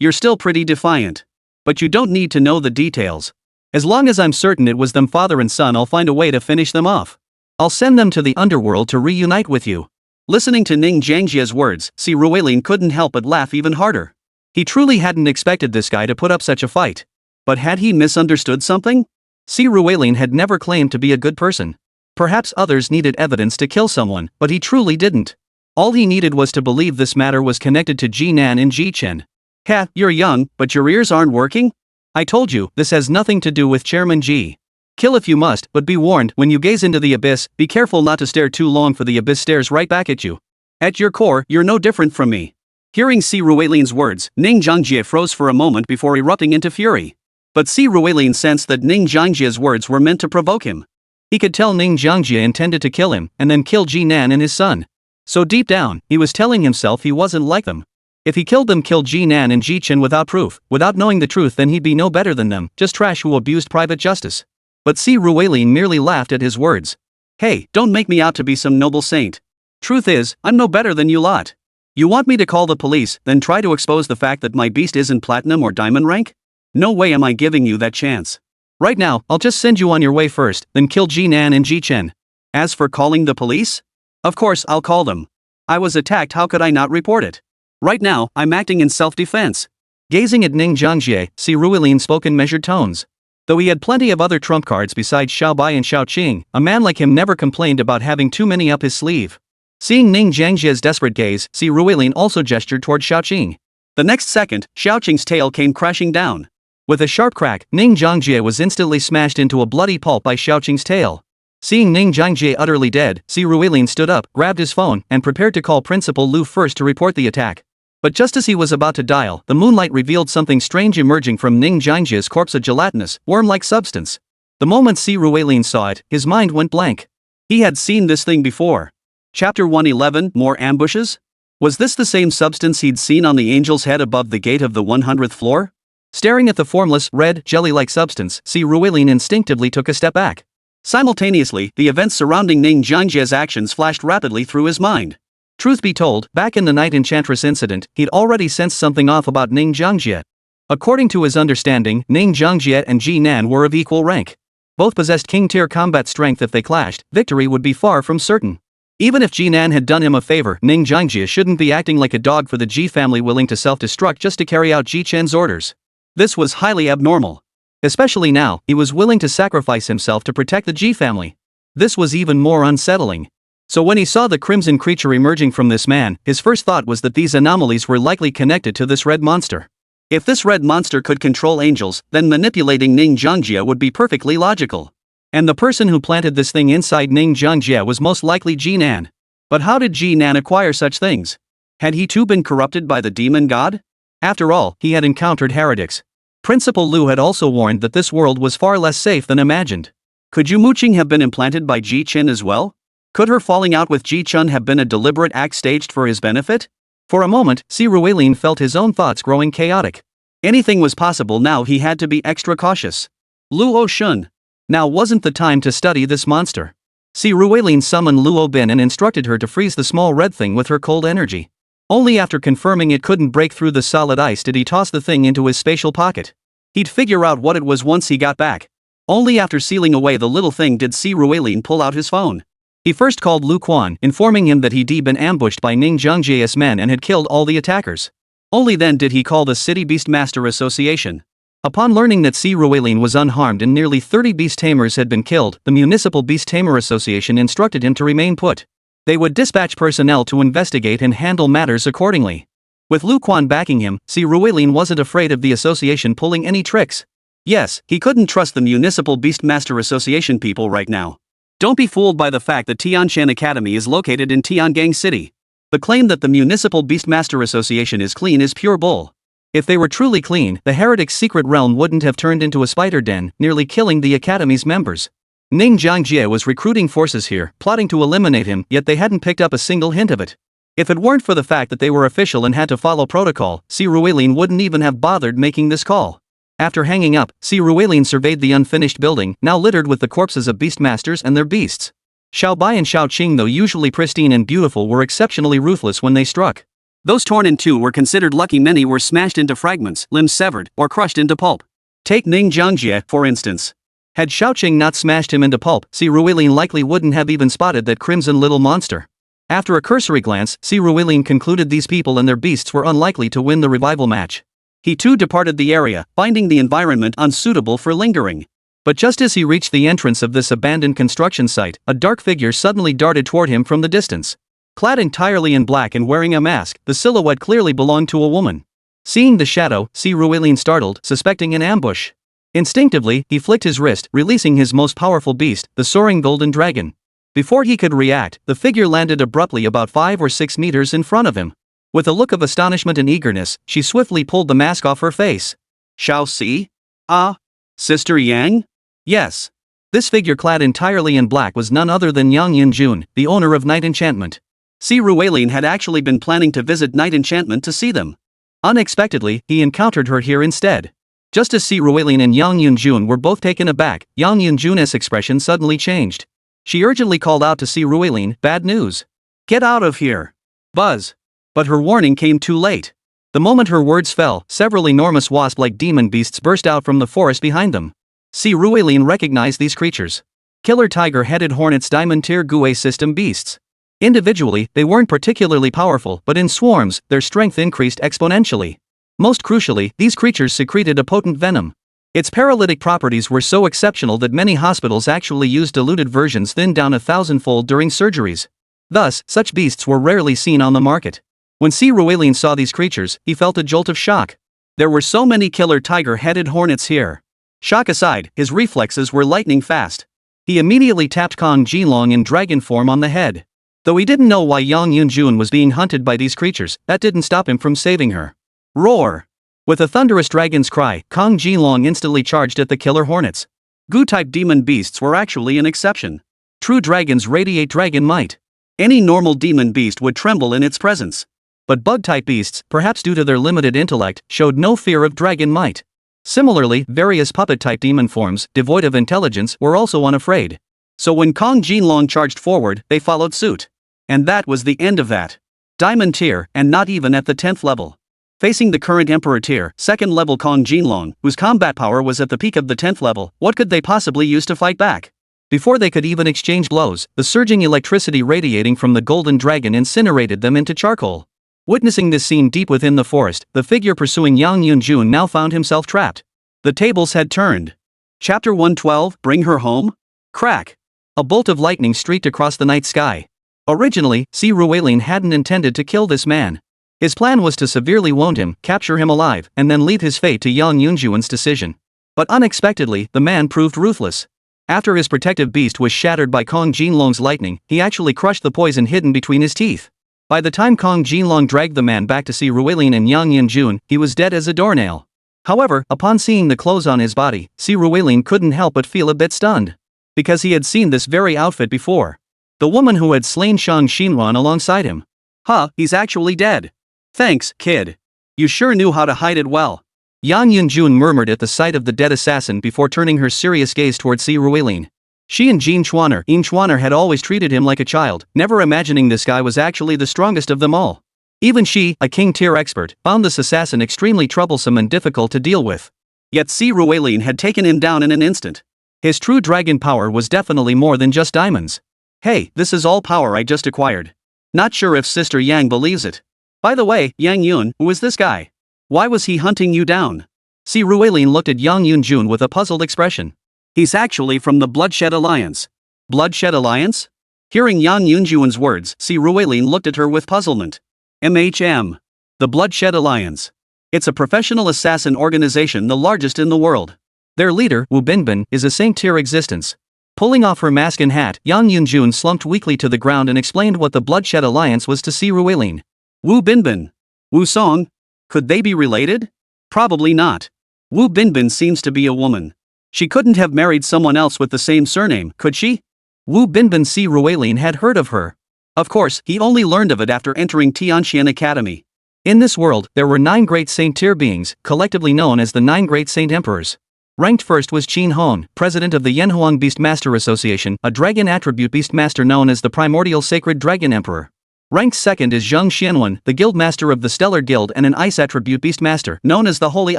You're still pretty defiant. But you don't need to know the details. As long as I'm certain it was them father and son, I'll find a way to finish them off. I'll send them to the underworld to reunite with you." Listening to Ning Jiangjie's words, Si Ruilin couldn't help but laugh even harder. He truly hadn't expected this guy to put up such a fight. But had he misunderstood something? Si Ruilin had never claimed to be a good person. Perhaps others needed evidence to kill someone, but he truly didn't. All he needed was to believe this matter was connected to Jinan and Jichen. "Ha, you're young, but your ears aren't working? I told you, this has nothing to do with Chairman Ji. Kill if you must, but be warned, when you gaze into the abyss, be careful not to stare too long, for the abyss stares right back at you. At your core, you're no different from me." Hearing Si Ruilin's words, Ning Jiangjie froze for a moment before erupting into fury. But Si Ruilin sensed that Ning Jiangjie's words were meant to provoke him. He could tell Ning Jiangjie intended to kill him, and then kill Jinan and his son. So deep down, he was telling himself he wasn't like them. If he killed Jinan and Jichen without proof, without knowing the truth, then he'd be no better than them, just trash who abused private justice. But Si Ruilin merely laughed at his words. "Hey, don't make me out to be some noble saint. Truth is, I'm no better than you lot. You want me to call the police, then try to expose the fact that my beast isn't platinum or diamond rank? No way am I giving you that chance. Right now, I'll just send you on your way first, then kill Jinan and Jichen. As for calling the police? Of course I'll call them. I was attacked, how could I not report it? Right now, I'm acting in self-defense." Gazing at Ning Jiangjie, Si Ruilin spoke in measured tones. Though he had plenty of other trump cards besides Xiaobai and Xiaoqing, a man like him never complained about having too many up his sleeve. Seeing Ning Jiangjie's desperate gaze, Si Ruilin also gestured toward Xiaoqing. The next second, Xiaoqing's tail came crashing down. With a sharp crack, Ning Jiangjie was instantly smashed into a bloody pulp by Xiaoqing's tail. Seeing Ning Jiangjie utterly dead, Si Ruilin stood up, grabbed his phone, and prepared to call Principal Lu first to report the attack. But just as he was about to dial, the moonlight revealed something strange emerging from Ning Jiangjie's corpse, a gelatinous, worm-like substance. The moment Si Ruilin saw it, his mind went blank. He had seen this thing before. Chapter 111, More Ambushes? Was this the same substance he'd seen on the angel's head above the gate of the 100th floor? Staring at the formless, red, jelly-like substance, Si Ruilin instinctively took a step back. Simultaneously, the events surrounding Ning Jiangjie's actions flashed rapidly through his mind. Truth be told, back in the Night Enchantress incident, he'd already sensed something off about Ning Jiangjie. According to his understanding, Ning Jiangjie and Jinan were of equal rank. Both possessed king-tier combat strength. If they clashed, victory would be far from certain. Even if Jinan had done him a favor, Ning Jiangjie shouldn't be acting like a dog for the Ji family, willing to self-destruct just to carry out Ji Chen's orders. This was highly abnormal. Especially now, he was willing to sacrifice himself to protect the Ji family. This was even more unsettling. So when he saw the crimson creature emerging from this man, his first thought was that these anomalies were likely connected to this red monster. If this red monster could control angels, then manipulating Ning Zhongjie would be perfectly logical. And the person who planted this thing inside Ning Zhongjie was most likely Ji Nan. But how did Ji Nan acquire such things? Had he too been corrupted by the demon god? After all, he had encountered heretics. Principal Lu had also warned that this world was far less safe than imagined. Could Yumo Qing have been implanted by Ji Qin as well? Could her falling out with Ji Chun have been a deliberate act staged for his benefit? For a moment, Si Ruilin felt his own thoughts growing chaotic. Anything was possible now, he had to be extra cautious. Luo Shun. Now wasn't the time to study this monster. Si Ruilin summoned Luo Bin and instructed her to freeze the small red thing with her cold energy. Only after confirming it couldn't break through the solid ice did he toss the thing into his spatial pocket. He'd figure out what it was once he got back. Only after sealing away the little thing did Si Ruilin pull out his phone. He first called Lu Quan, informing him that he'd been ambushed by Ning Zhongjie's men and had killed all the attackers. Only then did he call the City Beastmaster Association. Upon learning that Si Ruilin was unharmed and nearly 30 beast tamers had been killed, the Municipal Beast Tamer Association instructed him to remain put. They would dispatch personnel to investigate and handle matters accordingly. With Lu Quan backing him, Si Ruilin wasn't afraid of the association pulling any tricks. Yes, he couldn't trust the Municipal Beastmaster Association people right now. Don't be fooled by the fact that Tianshan Academy is located in Tiangang City. The claim that the Municipal Beastmaster Association is clean is pure bull. If they were truly clean, the heretic's secret realm wouldn't have turned into a spider den, nearly killing the Academy's members. Ning Zhongjie was recruiting forces here, plotting to eliminate him, yet they hadn't picked up a single hint of it. If it weren't for the fact that they were official and had to follow protocol, Si Ruilin wouldn't even have bothered making this call. After hanging up, Si Ruilin surveyed the unfinished building, now littered with the corpses of beastmasters and their beasts. Xiao Bai and Xiao Qing, though usually pristine and beautiful, were exceptionally ruthless when they struck. Those torn in two were considered lucky. Many were smashed into fragments, limbs severed, or crushed into pulp. Take Ning Zhongjie, for instance. Had Xiao Qing not smashed him into pulp, Si Ruilin likely wouldn't have even spotted that crimson little monster. After a cursory glance, Si Ruilin concluded these people and their beasts were unlikely to win the revival match. He too departed the area, finding the environment unsuitable for lingering. But just as he reached the entrance of this abandoned construction site, a dark figure suddenly darted toward him from the distance. Clad entirely in black and wearing a mask, the silhouette clearly belonged to a woman. Seeing the shadow, Si Ruilin startled, suspecting an ambush. Instinctively, he flicked his wrist, releasing his most powerful beast, the soaring golden dragon. Before he could react, the figure landed abruptly about 5 or 6 meters in front of him. With a look of astonishment and eagerness, she swiftly pulled the mask off her face. Xiao Si? Ah? Sister Yang? Yes. This figure clad entirely in black was none other than Yang Yunjun, the owner of Night Enchantment. Si Ruilin had actually been planning to visit Night Enchantment to see them. Unexpectedly, he encountered her here instead. Just as Si Ruilin and Yang Yunjun were both taken aback, Yang Yunjun's expression suddenly changed. She urgently called out to Si Ruilin, "Bad news. Get out of here. Buzz." But her warning came too late. The moment her words fell, several enormous wasp-like demon beasts burst out from the forest behind them. Si Ruilin recognized these creatures. Killer tiger-headed hornets, diamond tier Gue system beasts. Individually, they weren't particularly powerful, but in swarms, their strength increased exponentially. Most crucially, these creatures secreted a potent venom. Its paralytic properties were so exceptional that many hospitals actually used diluted versions thinned down 1,000-fold during surgeries. Thus, such beasts were rarely seen on the market. When Si Ruilin saw these creatures, he felt a jolt of shock. There were so many killer tiger-headed hornets here. Shock aside, his reflexes were lightning fast. He immediately tapped Kong Jin Long in dragon form on the head. Though he didn't know why Yang Yunjun was being hunted by these creatures, that didn't stop him from saving her. Roar! With a thunderous dragon's cry, Kong Jin Long instantly charged at the killer hornets. Gu-type demon beasts were actually an exception. True dragons radiate dragon might. Any normal demon beast would tremble in its presence. But bug-type beasts, perhaps due to their limited intellect, showed no fear of dragon might. Similarly, various puppet-type demon forms, devoid of intelligence, were also unafraid. So when Kong Jin Long charged forward, they followed suit. And that was the end of that. Diamond tier, and not even at the 10th level. Facing the current Emperor tier, 2nd level Kong Jin Long, whose combat power was at the peak of the 10th level, what could they possibly use to fight back? Before they could even exchange blows, the surging electricity radiating from the golden dragon incinerated them into charcoal. Witnessing this scene deep within the forest, the figure pursuing Yang Yunjun now found himself trapped. The tables had turned. Chapter 112, Bring Her Home? Crack. A bolt of lightning streaked across the night sky. Originally, Si Ruelin hadn't intended to kill this man. His plan was to severely wound him, capture him alive, and then leave his fate to Yang Yunjuan's decision. But unexpectedly, the man proved ruthless. After his protective beast was shattered by Kong Jin Long's lightning, he actually crushed the poison hidden between his teeth. By the time Kong Jin Long dragged the man back to Si Ruelin and Yang Yunjun, he was dead as a doornail. However, upon seeing the clothes on his body, Si Ruelin couldn't help but feel a bit stunned. Because he had seen this very outfit before. The woman who had slain Shang Xinhuan alongside him. Huh, he's actually dead. Thanks, kid. You sure knew how to hide it well. Yang Yunjun murmured at the sight of the dead assassin before turning her serious gaze towards Si Ruelin. She and Jin Chuaner had always treated him like a child, never imagining this guy was actually the strongest of them all. Even she, a king-tier expert, found this assassin extremely troublesome and difficult to deal with. Yet Si Ruelin had taken him down in an instant. His true dragon power was definitely more than just diamonds. Hey, this is all power I just acquired. Not sure if Sister Yang believes it. By the way, Yang Yun, who is this guy? Why was he hunting you down? Si Ruelin looked at Yang Yunjun with a puzzled expression. He's actually from the Bloodshed Alliance. Bloodshed Alliance? Hearing Yang Yunjuan's words, Si Ruelin looked at her with puzzlement. MHM. The Bloodshed Alliance. It's a professional assassin organization, the largest in the world. Their leader, Wu Binbin, is a saint-tier existence. Pulling off her mask and hat, Yang Yunjun slumped weakly to the ground and explained what the Bloodshed Alliance was to Si Ruelin. Wu Binbin. Wu Song? Could they be related? Probably not. Wu Binbin seems to be a woman. She couldn't have married someone else with the same surname, could she? Wu Binbin Si Ruelin had heard of her. Of course, he only learned of it after entering Tianxian Academy. In this world, there were 9 great saint-tier beings, collectively known as the 9 great saint emperors. Ranked first was Qin Hong, president of the Yanhuang Beastmaster Association, a dragon attribute beastmaster known as the primordial sacred dragon emperor. Ranked second is Zheng Xianwen, the guildmaster of the Stellar Guild and an ice attribute beastmaster, known as the Holy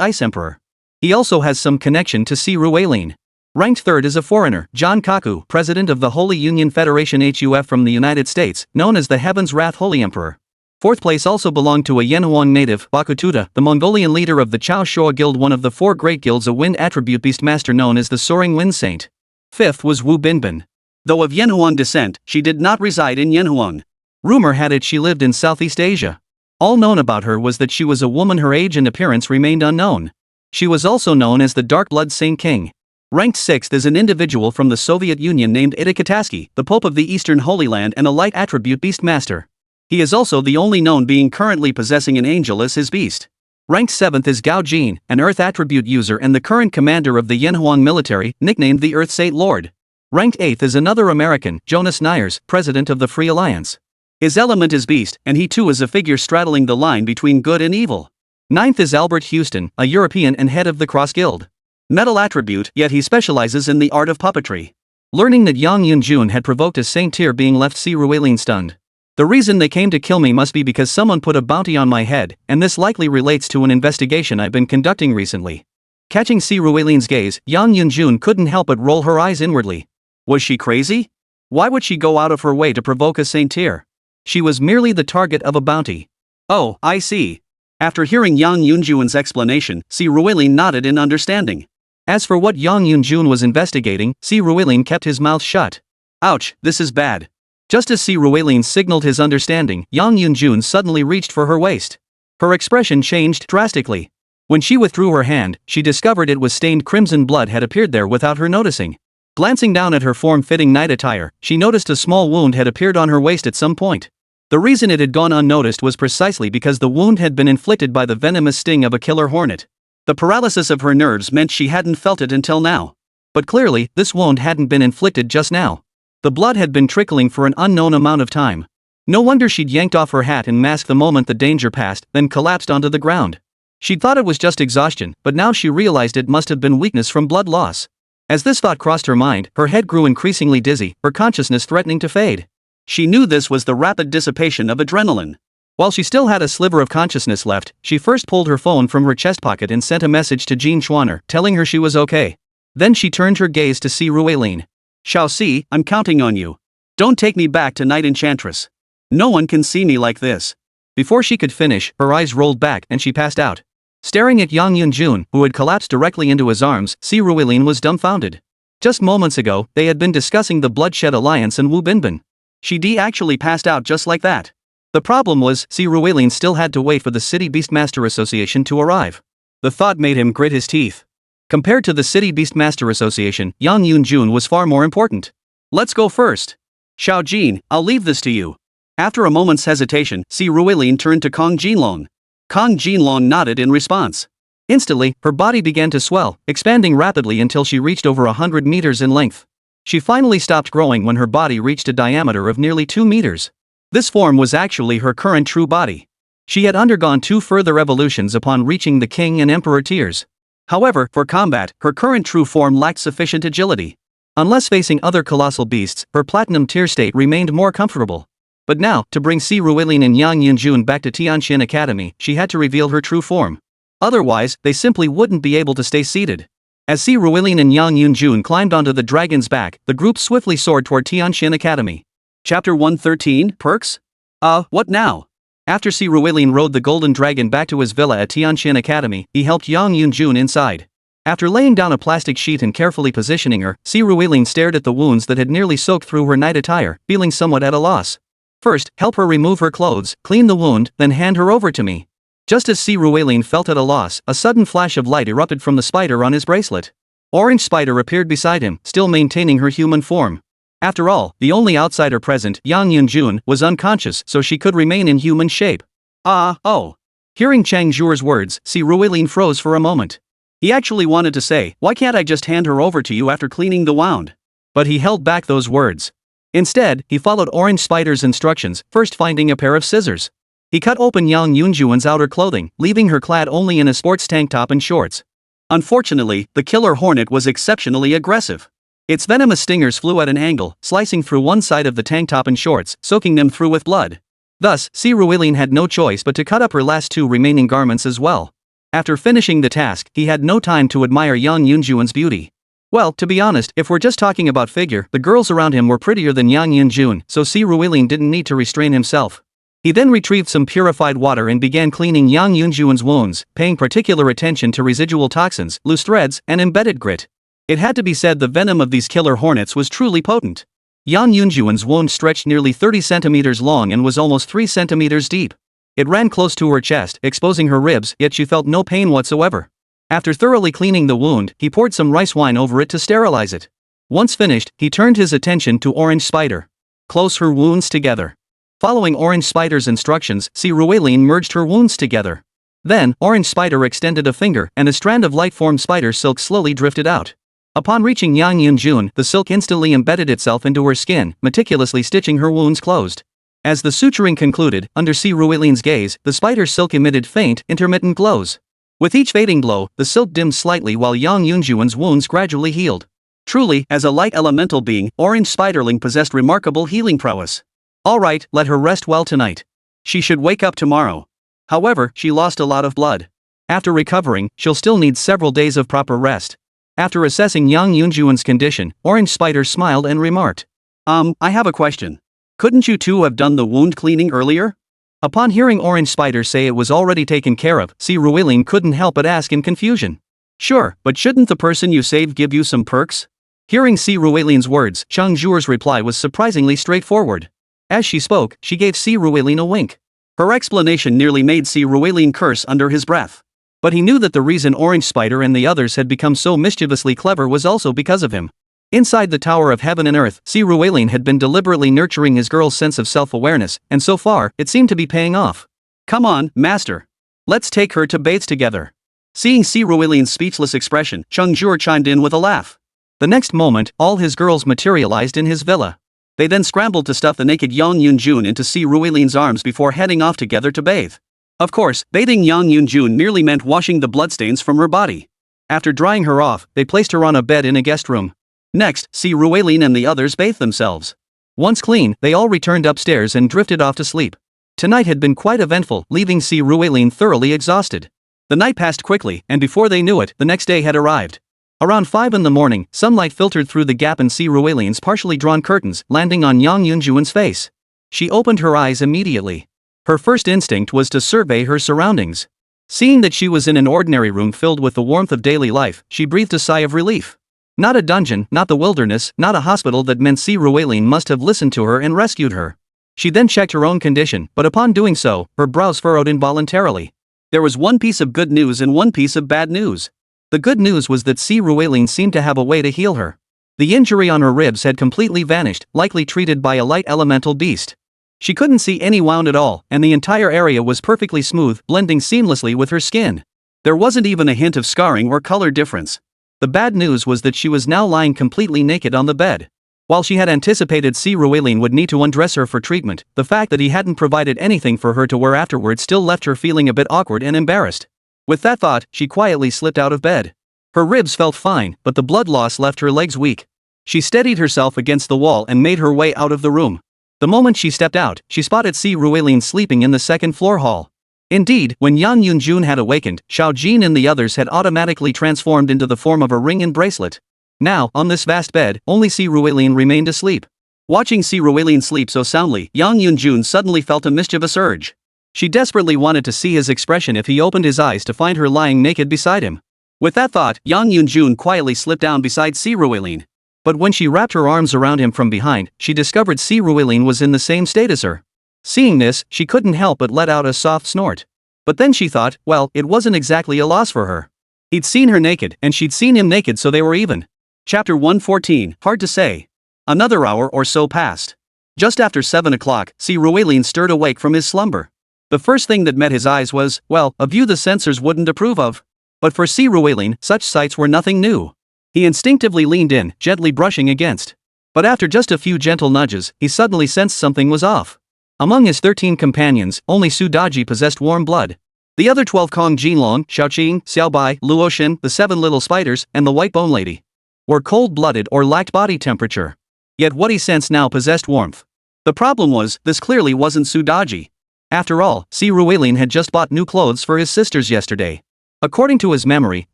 Ice Emperor. He also has some connection to Si Ruelin. Ranked third is a foreigner, John Kaku, president of the Holy Union Federation HUF from the United States, known as the Heaven's Wrath Holy Emperor. Fourth place also belonged to a Yanhuang native, Bakutuda, the Mongolian leader of the Chao Shua Guild, one of the 4 great guilds, a wind attribute beastmaster known as the Soaring Wind Saint. Fifth was Wu Binbin. Though of Yanhuang descent, she did not reside in Yanhuang. Rumor had it she lived in Southeast Asia. All known about her was that she was a woman. Her age and appearance remained unknown. She was also known as the Dark Blood Saint King. Ranked sixth is an individual from the Soviet Union named Edict, the Pope of the Eastern Holy Land and a light attribute beastmaster. He is also the only known being currently possessing an angel as his beast. Ranked 7th is Gao Jin, an Earth attribute user and the current commander of the Yanhuang military, nicknamed the Earth Saint Lord. Ranked 8th is another American, Jonas Nyers, president of the Free Alliance. His element is beast, and he too is a figure straddling the line between good and evil. 9th is Albert Houston, a European and head of the Cross Guild. Metal attribute, yet he specializes in the art of puppetry. Learning that Yang Yunjun had provoked a saint-tier being left Si Ruelin stunned. The reason they came to kill me must be because someone put a bounty on my head, and this likely relates to an investigation I've been conducting recently. Catching Si Ruelin's gaze, Yang Yunjun couldn't help but roll her eyes inwardly. Was she crazy? Why would she go out of her way to provoke a saint-tier? She was merely the target of a bounty. Oh, I see. After hearing Yang Yunjun's explanation, Si Ruelin nodded in understanding. As for what Yang Yunjun was investigating, Si Ruelin kept his mouth shut. Ouch, this is bad. Just as Si Ruelin signaled his understanding, Yang Yunjun suddenly reached for her waist. Her expression changed drastically. When she withdrew her hand, she discovered it was stained crimson. Blood had appeared there without her noticing. Glancing down at her form-fitting night attire, she noticed a small wound had appeared on her waist at some point. The reason it had gone unnoticed was precisely because the wound had been inflicted by the venomous sting of a killer hornet. The paralysis of her nerves meant she hadn't felt it until now. But clearly, this wound hadn't been inflicted just now. The blood had been trickling for an unknown amount of time. No wonder she'd yanked off her hat and mask the moment the danger passed, then collapsed onto the ground. She'd thought it was just exhaustion, but now she realized it must have been weakness from blood loss. As this thought crossed her mind, her head grew increasingly dizzy, her consciousness threatening to fade. She knew this was the rapid dissipation of adrenaline. While she still had a sliver of consciousness left, she first pulled her phone from her chest pocket and sent a message to Jin Chuaner, telling her she was okay. Then she turned her gaze to Si Ruelin. Shao Si, I'm counting on you. Don't take me back to Night Enchantress. No one can see me like this. Before she could finish, her eyes rolled back and she passed out. Staring at Yang Yunjun, who had collapsed directly into his arms, Si Ruilin was dumbfounded. Just moments ago, they had been discussing the Bloodshed Alliance and Wu Binbin. She actually passed out just like that. The problem was, Si Ruilin still had to wait for the City Beastmaster Association to arrive. The thought made him grit his teeth. Compared to the City Beastmaster Association, Yang Yunjun was far more important. Let's go first. Xiao Jin, I'll leave this to you. After a moment's hesitation, Si Ruilin turned to Kong Jin Long. Kong Jin Long nodded in response. Instantly, her body began to swell, expanding rapidly until she reached over 100 meters in length. She finally stopped growing when her body reached a diameter of nearly 2 meters. This form was actually her current true body. She had undergone 2 further evolutions upon reaching the King and Emperor tiers. However, for combat, her current true form lacked sufficient agility. Unless facing other colossal beasts, her platinum tier state remained more comfortable. But now, to bring Si Ruilin and Yang Yunjun back to Tianqian Academy, she had to reveal her true form. Otherwise, they simply wouldn't be able to stay seated. As Si Ruilin and Yang Yunjun climbed onto the dragon's back, the group swiftly soared toward Tianqian Academy. Chapter 113, Perks? What now? After Si Ruilin rode the golden dragon back to his villa at Tianqian Academy, he helped Yang Yunjun inside. After laying down a plastic sheet and carefully positioning her, Si Ruilin stared at the wounds that had nearly soaked through her night attire, feeling somewhat at a loss. First, help her remove her clothes, clean the wound, then hand her over to me. Just as Si Ruilin felt at a loss, a sudden flash of light erupted from the spider on his bracelet. Orange Spider appeared beside him, still maintaining her human form. After all, the only outsider present, Yang Yunjun, was unconscious, so she could remain in human shape. Oh. Hearing Chang Zhuo's words, Si Ruilin froze for a moment. He actually wanted to say, why can't I just hand her over to you after cleaning the wound? But he held back those words. Instead, he followed Orange Spider's instructions, first finding a pair of scissors. He cut open Yang Yunjun's outer clothing, leaving her clad only in a sports tank top and shorts. Unfortunately, the killer hornet was exceptionally aggressive. Its venomous stingers flew at an angle, slicing through one side of the tank top and shorts, soaking them through with blood. Thus, Si Ruilin had no choice but to cut up her last 2 remaining garments as well. After finishing the task, he had no time to admire Yang Yunjun's beauty. Well, to be honest, if we're just talking about figure, the girls around him were prettier than Yang Yunjun, so Si Ruilin didn't need to restrain himself. He then retrieved some purified water and began cleaning Yang Yunjun's wounds, paying particular attention to residual toxins, loose threads, and embedded grit. It had to be said the venom of these killer hornets was truly potent. Yang Yunjun's wound stretched nearly 30 centimeters long and was almost 3 centimeters deep. It ran close to her chest, exposing her ribs, yet she felt no pain whatsoever. After thoroughly cleaning the wound, he poured some rice wine over it to sterilize it. Once finished, he turned his attention to Orange Spider. Close her wounds together. Following Orange Spider's instructions, Si Ruilin merged her wounds together. Then, Orange Spider extended a finger, and a strand of light-formed spider silk slowly drifted out. Upon reaching Yang Yunjun, the silk instantly embedded itself into her skin, meticulously stitching her wounds closed. As the suturing concluded, under Si Ruilin's gaze, the spider silk emitted faint, intermittent glows. With each fading glow, the silk dimmed slightly while Yang Yunjun's wounds gradually healed. Truly, as a light elemental being, Orange Spiderling possessed remarkable healing prowess. Alright, let her rest well tonight. She should wake up tomorrow. However, she lost a lot of blood. After recovering, she'll still need several days of proper rest. After assessing Yang Yunjun's condition, Orange Spider smiled and remarked. I have a question. Couldn't you two have done the wound cleaning earlier? Upon hearing Orange Spider say it was already taken care of, Si Ruilin couldn't help but ask in confusion. Sure, but shouldn't the person you saved give you some perks? Hearing Si Ruilin's words, Chang Zhuo's reply was surprisingly straightforward. As she spoke, she gave Si Ruilin a wink. Her explanation nearly made Si Ruilin curse under his breath. But he knew that the reason Orange Spider and the others had become so mischievously clever was also because of him. Inside the Tower of Heaven and Earth, Si Ruilin had been deliberately nurturing his girl's sense of self-awareness, and so far, it seemed to be paying off. Come on, master. Let's take her to bathe together. Seeing Si Ruilin's speechless expression, Chang Zhuo chimed in with a laugh. The next moment, all his girls materialized in his villa. They then scrambled to stuff the naked Yang Yunjun into Si Ruilin's arms before heading off together to bathe. Of course, bathing Yang Yunjun merely meant washing the bloodstains from her body. After drying her off, they placed her on a bed in a guest room. Next, Si Ruilin and the others bathed themselves. Once clean, they all returned upstairs and drifted off to sleep. Tonight had been quite eventful, leaving Si Ruilin thoroughly exhausted. The night passed quickly, and before they knew it, the next day had arrived. Around 5 in the morning, sunlight filtered through the gap in Si Ruilin's partially drawn curtains, landing on Yang Yunjun's face. She opened her eyes immediately. Her first instinct was to survey her surroundings. Seeing that she was in an ordinary room filled with the warmth of daily life, she breathed a sigh of relief. Not a dungeon, not the wilderness, not a hospital. That meant Si Ruelin must have listened to her and rescued her. She then checked her own condition, but upon doing so, her brows furrowed involuntarily. There was one piece of good news and one piece of bad news. The good news was that Si Ruelin seemed to have a way to heal her. The injury on her ribs had completely vanished, likely treated by a light elemental beast. She couldn't see any wound at all, and the entire area was perfectly smooth, blending seamlessly with her skin. There wasn't even a hint of scarring or color difference. The bad news was that she was now lying completely naked on the bed. While she had anticipated Si Ruelin would need to undress her for treatment, the fact that he hadn't provided anything for her to wear afterwards still left her feeling a bit awkward and embarrassed. With that thought, she quietly slipped out of bed. Her ribs felt fine, but the blood loss left her legs weak. She steadied herself against the wall and made her way out of the room. The moment she stepped out, she spotted Si Ruelin sleeping in the second-floor hall. Indeed, when Yang Yunjun had awakened, Xiao Jin and the others had automatically transformed into the form of a ring and bracelet. Now, on this vast bed, only Si Ruelin remained asleep. Watching Si Ruelin sleep so soundly, Yang Yunjun suddenly felt a mischievous urge. She desperately wanted to see his expression if he opened his eyes to find her lying naked beside him. With that thought, Yang Yunjun quietly slipped down beside Si Ruelin. But when she wrapped her arms around him from behind, she discovered Si Ruelin was in the same state as her. Seeing this, she couldn't help but let out a soft snort. But then she thought, well, it wasn't exactly a loss for her. He'd seen her naked, and she'd seen him naked, so they were even. Chapter 114, hard to say. Another hour or so passed. Just after 7 o'clock, Si Ruelin stirred awake from his slumber. The first thing that met his eyes was, well, a view the censors wouldn't approve of. But for Si Ruelin, such sights were nothing new. He instinctively leaned in, gently brushing against. But after just a few gentle nudges, he suddenly sensed something was off. Among his 13 companions, only Su Daji possessed warm blood. The other 12 Kong Jin Long, Xiao Qing, Xiao Bai, Luo Xin, the 7 little spiders, and the white bone lady were cold-blooded or lacked body temperature. Yet what he sensed now possessed warmth. The problem was, this clearly wasn't Su Daji. After all, Si Ruelin had just bought new clothes for his sisters yesterday. According to his memory,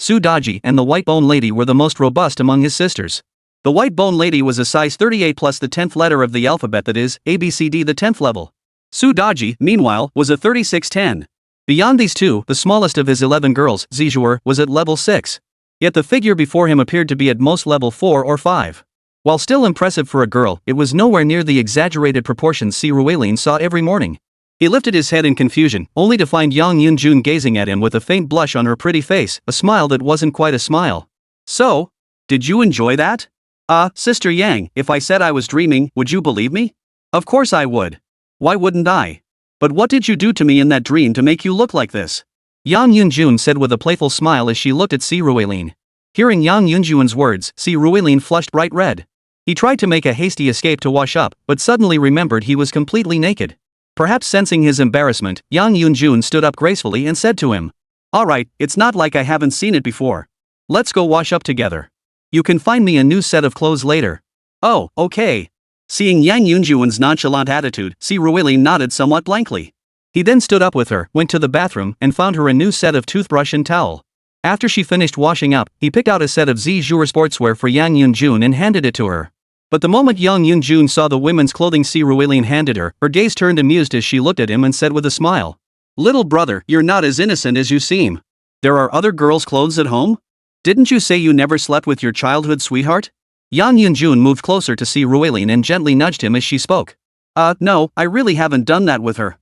Su Daji and the white bone lady were the most robust among his sisters. The white bone lady was a size 38 plus the 10th letter of the alphabet, that is, ABCD, the 10th level. Su Daji, meanwhile, was a 3610. Beyond these two, the smallest of his 11 girls, Zizhuer, was at level 6. Yet the figure before him appeared to be at most level 4 or 5. While still impressive for a girl, it was nowhere near the exaggerated proportions Si Ruelin saw every morning. He lifted his head in confusion, only to find Yang Yunjun gazing at him with a faint blush on her pretty face, a smile that wasn't quite a smile. So? Did you enjoy that? Sister Yang, if I said I was dreaming, would you believe me? Of course I would. Why wouldn't I? But what did you do to me in that dream to make you look like this? Yang Yunjun said with a playful smile as she looked at Si Ruelin. Hearing Yang Yunjun's words, Si Ruelin flushed bright red. He tried to make a hasty escape to wash up, but suddenly remembered he was completely naked. Perhaps sensing his embarrassment, Yang Yunjun stood up gracefully and said to him, "Alright, it's not like I haven't seen it before. Let's go wash up together. You can find me a new set of clothes later." "Oh, okay." Seeing Yang Yunjun's nonchalant attitude, Si Ruelin nodded somewhat blankly. He then stood up with her, went to the bathroom, and found her a new set of toothbrush and towel. After she finished washing up, he picked out a set of Zizhuer sportswear for Yang Yunjun and handed it to her. But the moment Yang Yunjun saw the women's clothing Si Ruelin handed her, her gaze turned amused as she looked at him and said with a smile, "Little brother, you're not as innocent as you seem. There are other girls' clothes at home? Didn't you say you never slept with your childhood sweetheart?" Yang Yunjun moved closer to Si Ruelin and gently nudged him as she spoke. No, I really haven't done that with her,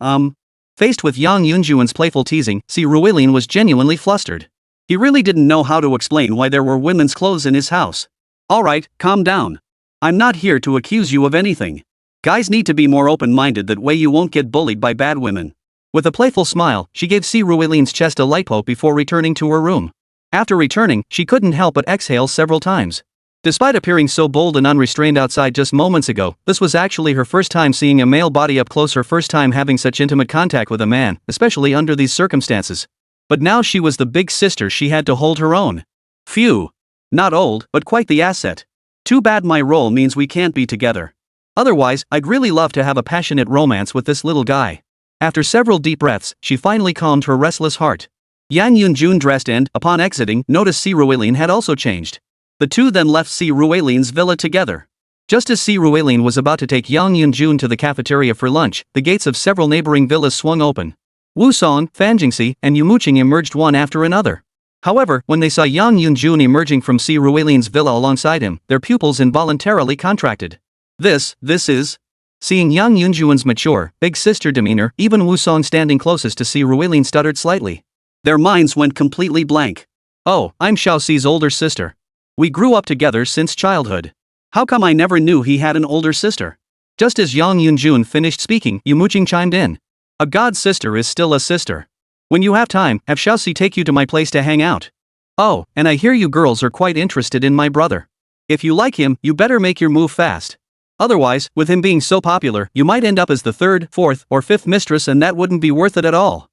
Faced with Yang Yunjun's playful teasing, Si Ruelin was genuinely flustered. He really didn't know how to explain why there were women's clothes in his house. "Alright, calm down. I'm not here to accuse you of anything. Guys need to be more open-minded, that way you won't get bullied by bad women." With a playful smile, she gave Si Ruelin's chest a light poke before returning to her room. After returning, she couldn't help but exhale several times. Despite appearing so bold and unrestrained outside just moments ago, this was actually her first time seeing a male body up close, her first time having such intimate contact with a man, especially under these circumstances. But now she was the big sister, she had to hold her own. Phew. Not old, but quite the asset. Too bad my role means we can't be together. Otherwise, I'd really love to have a passionate romance with this little guy. After several deep breaths, she finally calmed her restless heart. Yang Yunjun dressed and, upon exiting, noticed Si Ruelin had also changed. The two then left Si Ruelin's villa together. Just as Si Ruelin was about to take Yang Yunjun to the cafeteria for lunch, the gates of several neighboring villas swung open. Wusong, Fanjingxi, and Yumo Qing emerged one after another. However, when they saw Yang Yunjun emerging from Si Ruilian's villa alongside him, their pupils involuntarily contracted. This is... Seeing Yang Yunjuan's mature, big sister demeanor, even Wusong standing closest to Si Ruilian stuttered slightly. Their minds went completely blank. Oh, I'm Xiaoxi's older sister. We grew up together since childhood. How come I never knew he had an older sister? Just as Yang Yunjun finished speaking, Yumo Qing chimed in. A god sister is still a sister. When you have time, have Xiaoxi take you to my place to hang out. Oh, and I hear you girls are quite interested in my brother. If you like him, you better make your move fast. Otherwise, with him being so popular, you might end up as the third, fourth, or fifth mistress and that wouldn't be worth it at all.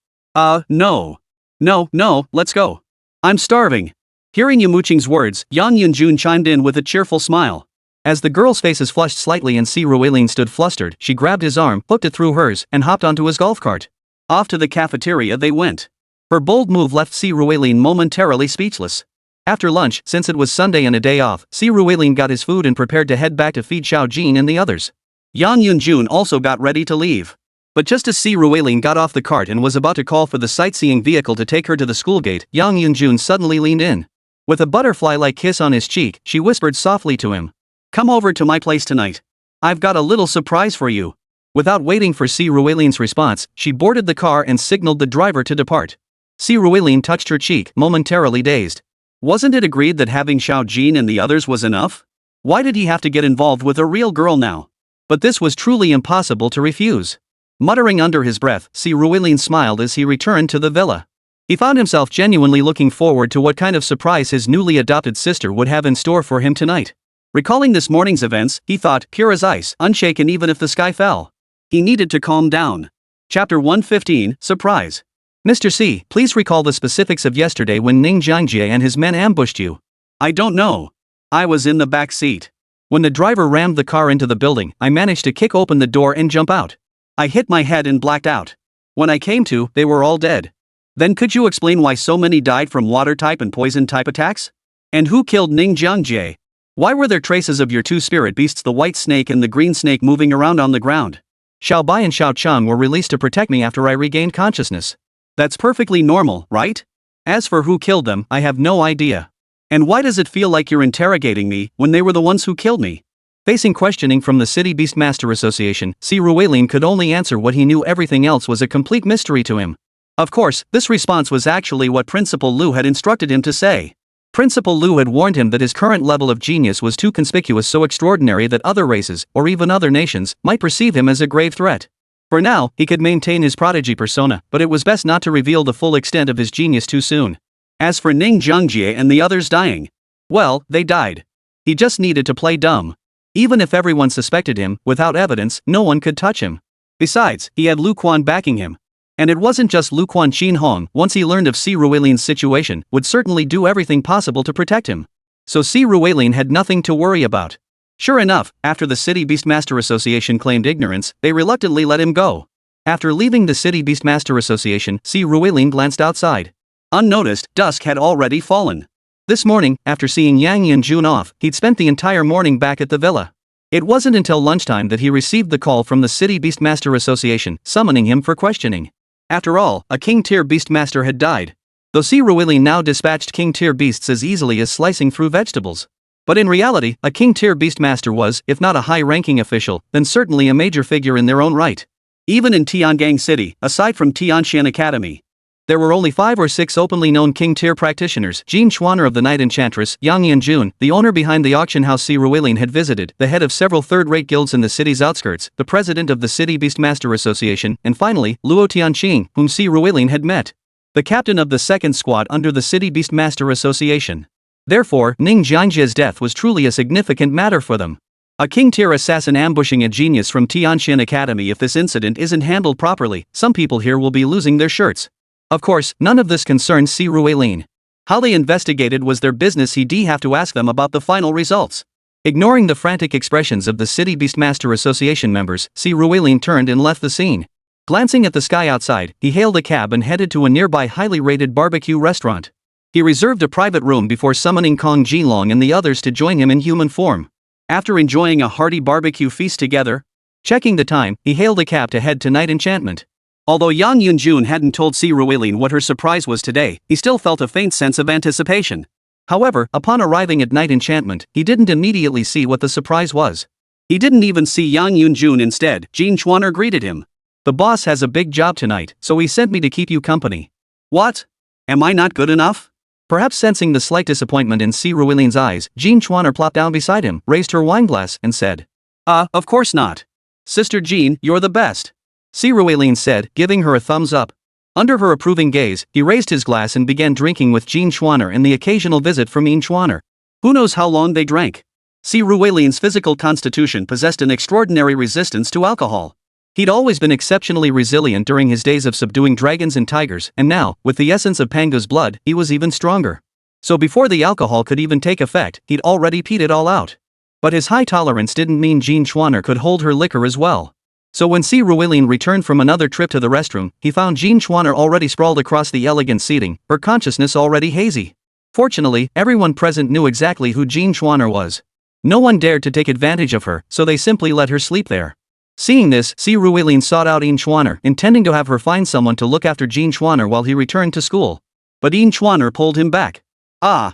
No. No, let's go. I'm starving. Hearing Yumo Qing's words, Yang Yunjun chimed in with a cheerful smile. As the girls' faces flushed slightly and Si Ruilian stood flustered, she grabbed his arm, hooked it through hers, and hopped onto his golf cart. Off to the cafeteria they went. Her bold move left Si Ruilian momentarily speechless. After lunch, since it was Sunday and a day off, Si Ruilian got his food and prepared to head back to feed Xiao Jin and the others. Yang Yunjun also got ready to leave. But just as Si Ruilian got off the cart and was about to call for the sightseeing vehicle to take her to the school gate, Yang Yunjun suddenly leaned in. With a butterfly-like kiss on his cheek, she whispered softly to him. Come over to my place tonight. I've got a little surprise for you. Without waiting for Si Ruilian's response, she boarded the car and signaled the driver to depart. Si Ruilian touched her cheek, momentarily dazed. Wasn't it agreed that having Xiao Jin and the others was enough? Why did he have to get involved with a real girl now? But this was truly impossible to refuse. Muttering under his breath, Si Ruilian smiled as he returned to the villa. He found himself genuinely looking forward to what kind of surprise his newly adopted sister would have in store for him tonight. Recalling this morning's events, he thought, pure as ice, unshaken even if the sky fell. He needed to calm down. Chapter 115, Surprise. Mr. C, please recall the specifics of yesterday when Ning Jiangjie and his men ambushed you. I don't know. I was in the back seat. When the driver rammed the car into the building, I managed to kick open the door and jump out. I hit my head and blacked out. When I came to, they were all dead. Then could you explain why so many died from water-type and poison-type attacks? And who killed Ning Jiangjie? Why were there traces of your two spirit beasts, the white snake and the green snake, moving around on the ground? Xiao Bai and Xiao Cheng were released to protect me after I regained consciousness. That's perfectly normal, right? As for who killed them, I have no idea. And why does it feel like you're interrogating me, when they were the ones who killed me? Facing questioning from the City Beastmaster Association, Si Ruilian could only answer what he knew. Everything else was a complete mystery to him. Of course, this response was actually what Principal Lu had instructed him to say. Principal Lu had warned him that his current level of genius was too conspicuous, so extraordinary that other races, or even other nations, might perceive him as a grave threat. For now, he could maintain his prodigy persona, but it was best not to reveal the full extent of his genius too soon. As for Ning Jiangjie and the others dying, well, they died. He just needed to play dumb. Even if everyone suspected him, without evidence, no one could touch him. Besides, he had Lu Quan backing him. And it wasn't just Lu Quan. Qin Hong, once he learned of Si Ruilian's situation, would certainly do everything possible to protect him. So Si Ruilian had nothing to worry about. Sure enough, after the City Beastmaster Association claimed ignorance, they reluctantly let him go. After leaving the City Beastmaster Association, Si Ruilian glanced outside. Unnoticed, dusk had already fallen. This morning, after seeing Yang Yunjun off, he'd spent the entire morning back at the villa. It wasn't until lunchtime that he received the call from the City Beastmaster Association, summoning him for questioning. After all, a king-tier beastmaster had died. Though Si Ruilian now dispatched king-tier beasts as easily as slicing through vegetables. But in reality, a king-tier beastmaster was, if not a high-ranking official, then certainly a major figure in their own right. Even in Tiangang City, aside from Tianshan Academy, there were only 5 or 6 openly known king-tier practitioners. Jin Xuaner of the Night Enchantress, Yang Yunjun, the owner behind the auction house Si Ruilian had visited, the head of several third-rate guilds in the city's outskirts, the president of the City Beastmaster Association, and finally, Luo Tianqing, whom Si Ruilian had met. The captain of the second squad under the City Beastmaster Association. Therefore, Ning Jiangjie's death was truly a significant matter for them. A king-tier assassin ambushing a genius from Tianshan Academy. If this incident isn't handled properly, some people here will be losing their shirts. Of course, none of this concerns Si Ruilian. How they investigated was their business. He'd have to ask them about the final results. Ignoring the frantic expressions of the City Beastmaster Association members, Si Ruilian turned and left the scene. Glancing at the sky outside, he hailed a cab and headed to a nearby highly rated barbecue restaurant. He reserved a private room before summoning Jin Long and the others to join him in human form. After enjoying a hearty barbecue feast together, checking the time, he hailed a cab to head to Night Enchantment. Although Yang Yunjun hadn't told Si Ruilin what her surprise was today, he still felt a faint sense of anticipation. However, upon arriving at Night Enchantment, he didn't immediately see what the surprise was. He didn't even see Yang Yunjun. Instead, Jin Chuaner greeted him. The boss has a big job tonight, so he sent me to keep you company. What? Am I not good enough? Perhaps sensing the slight disappointment in Si Ruilin's eyes, Jin Chuaner plopped down beside him, raised her wineglass, and said, Of course not. Sister Jean, you're the best. Si Ruilin said, giving her a thumbs up. Under her approving gaze, he raised his glass and began drinking with Jin Chuaner and the occasional visit from Yin Chuaner. Who knows how long they drank? Si Ruilin's physical constitution possessed an extraordinary resistance to alcohol. He'd always been exceptionally resilient during his days of subduing dragons and tigers, and now, with the essence of Panga's blood, he was even stronger. So before the alcohol could even take effect, he'd already peed it all out. But his high tolerance didn't mean Jin Chuaner could hold her liquor as well. So when Si Ruilin returned from another trip to the restroom, he found Jin Chuaner already sprawled across the elegant seating, her consciousness already hazy. Fortunately, everyone present knew exactly who Jin Chuaner was. No one dared to take advantage of her, so they simply let her sleep there. Seeing this, Si Ruilin sought out Yin Chuaner, intending to have her find someone to look after Jin Chuaner while he returned to school. But Yin Chuaner pulled him back.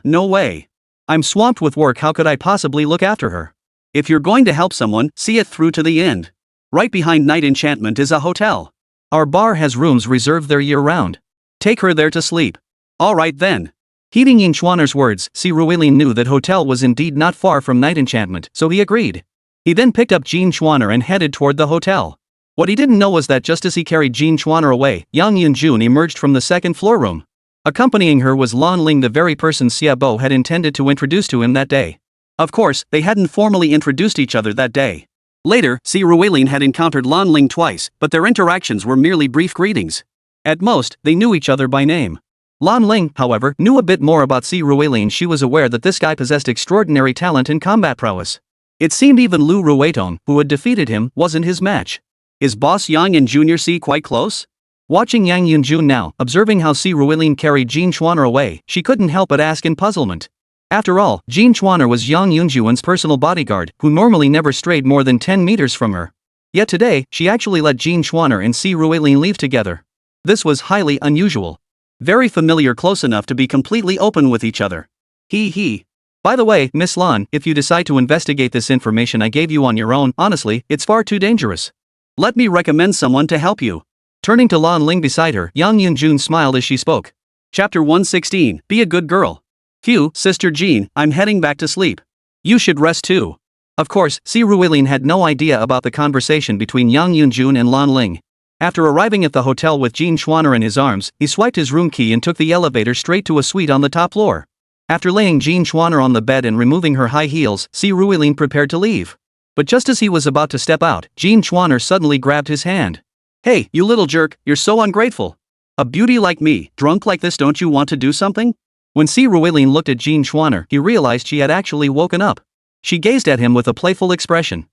No way. I'm swamped with work, how could I possibly look after her? If you're going to help someone, see it through to the end. Right behind Night Enchantment is a hotel. Our bar has rooms reserved there year-round. Take her there to sleep. Alright then. Heeding Yin Chuaner's words, Si Ruilin knew that hotel was indeed not far from Night Enchantment, so he agreed. He then picked up Jin Chuaner and headed toward the hotel. What he didn't know was that just as he carried Jin Chuaner away, Yang Yunjun emerged from the second floor room. Accompanying her was Lan Ling, the very person Xiaobo had intended to introduce to him that day. Of course, they hadn't formally introduced each other that day. Later, Si Ruilin had encountered Lan Ling twice, but their interactions were merely brief greetings. At most, they knew each other by name. Lan Ling, however, knew a bit more about Si Ruilin. She was aware that this guy possessed extraordinary talent and combat prowess. It seemed even Lu Ruetong, who had defeated him, wasn't his match. Is boss Yang and Junior Si quite close? Watching Yang Yunjun now, observing how Si Ruilin carried Jin Chuaner away, she couldn't help but ask in puzzlement. After all, Jin Chuaner was Yang Yunjun's personal bodyguard, who normally never strayed more than 10 meters from her. Yet today, she actually let Jin Chuaner and Si Ruilin leave together. This was highly unusual. Very familiar, close enough to be completely open with each other. He. By the way, Miss Lan, if you decide to investigate this information I gave you on your own, honestly, it's far too dangerous. Let me recommend someone to help you. Turning to Lan Ling beside her, Yang Yunjun smiled as she spoke. Chapter 116, Be a Good Girl. Phew, Sister Jean, I'm heading back to sleep. You should rest too. Of course, Si Ruilin had no idea about the conversation between Yang Yunjun and Lan Ling. After arriving at the hotel with Jin Chuaner in his arms, he swiped his room key and took the elevator straight to a suite on the top floor. After laying Jin Chuaner on the bed and removing her high heels, Si Ruilin prepared to leave. But just as he was about to step out, Jin Chuaner suddenly grabbed his hand. Hey, you little jerk, you're so ungrateful. A beauty like me, drunk like this, don't you want to do something? When Si Ruilin looked at Jin Chuaner, he realized she had actually woken up. She gazed at him with a playful expression.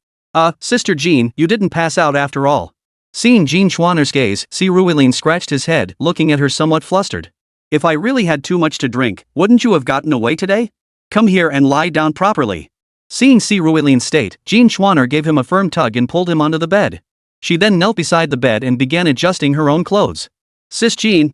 Sister Jean, you didn't pass out after all. Seeing Jin Chuaner's gaze, Si Ruilin scratched his head, looking at her somewhat flustered. If I really had too much to drink, wouldn't you have gotten away today? Come here and lie down properly. Seeing Si Ruilin's state, Jin Chuaner gave him a firm tug and pulled him onto the bed. She then knelt beside the bed and began adjusting her own clothes. Sis Jean,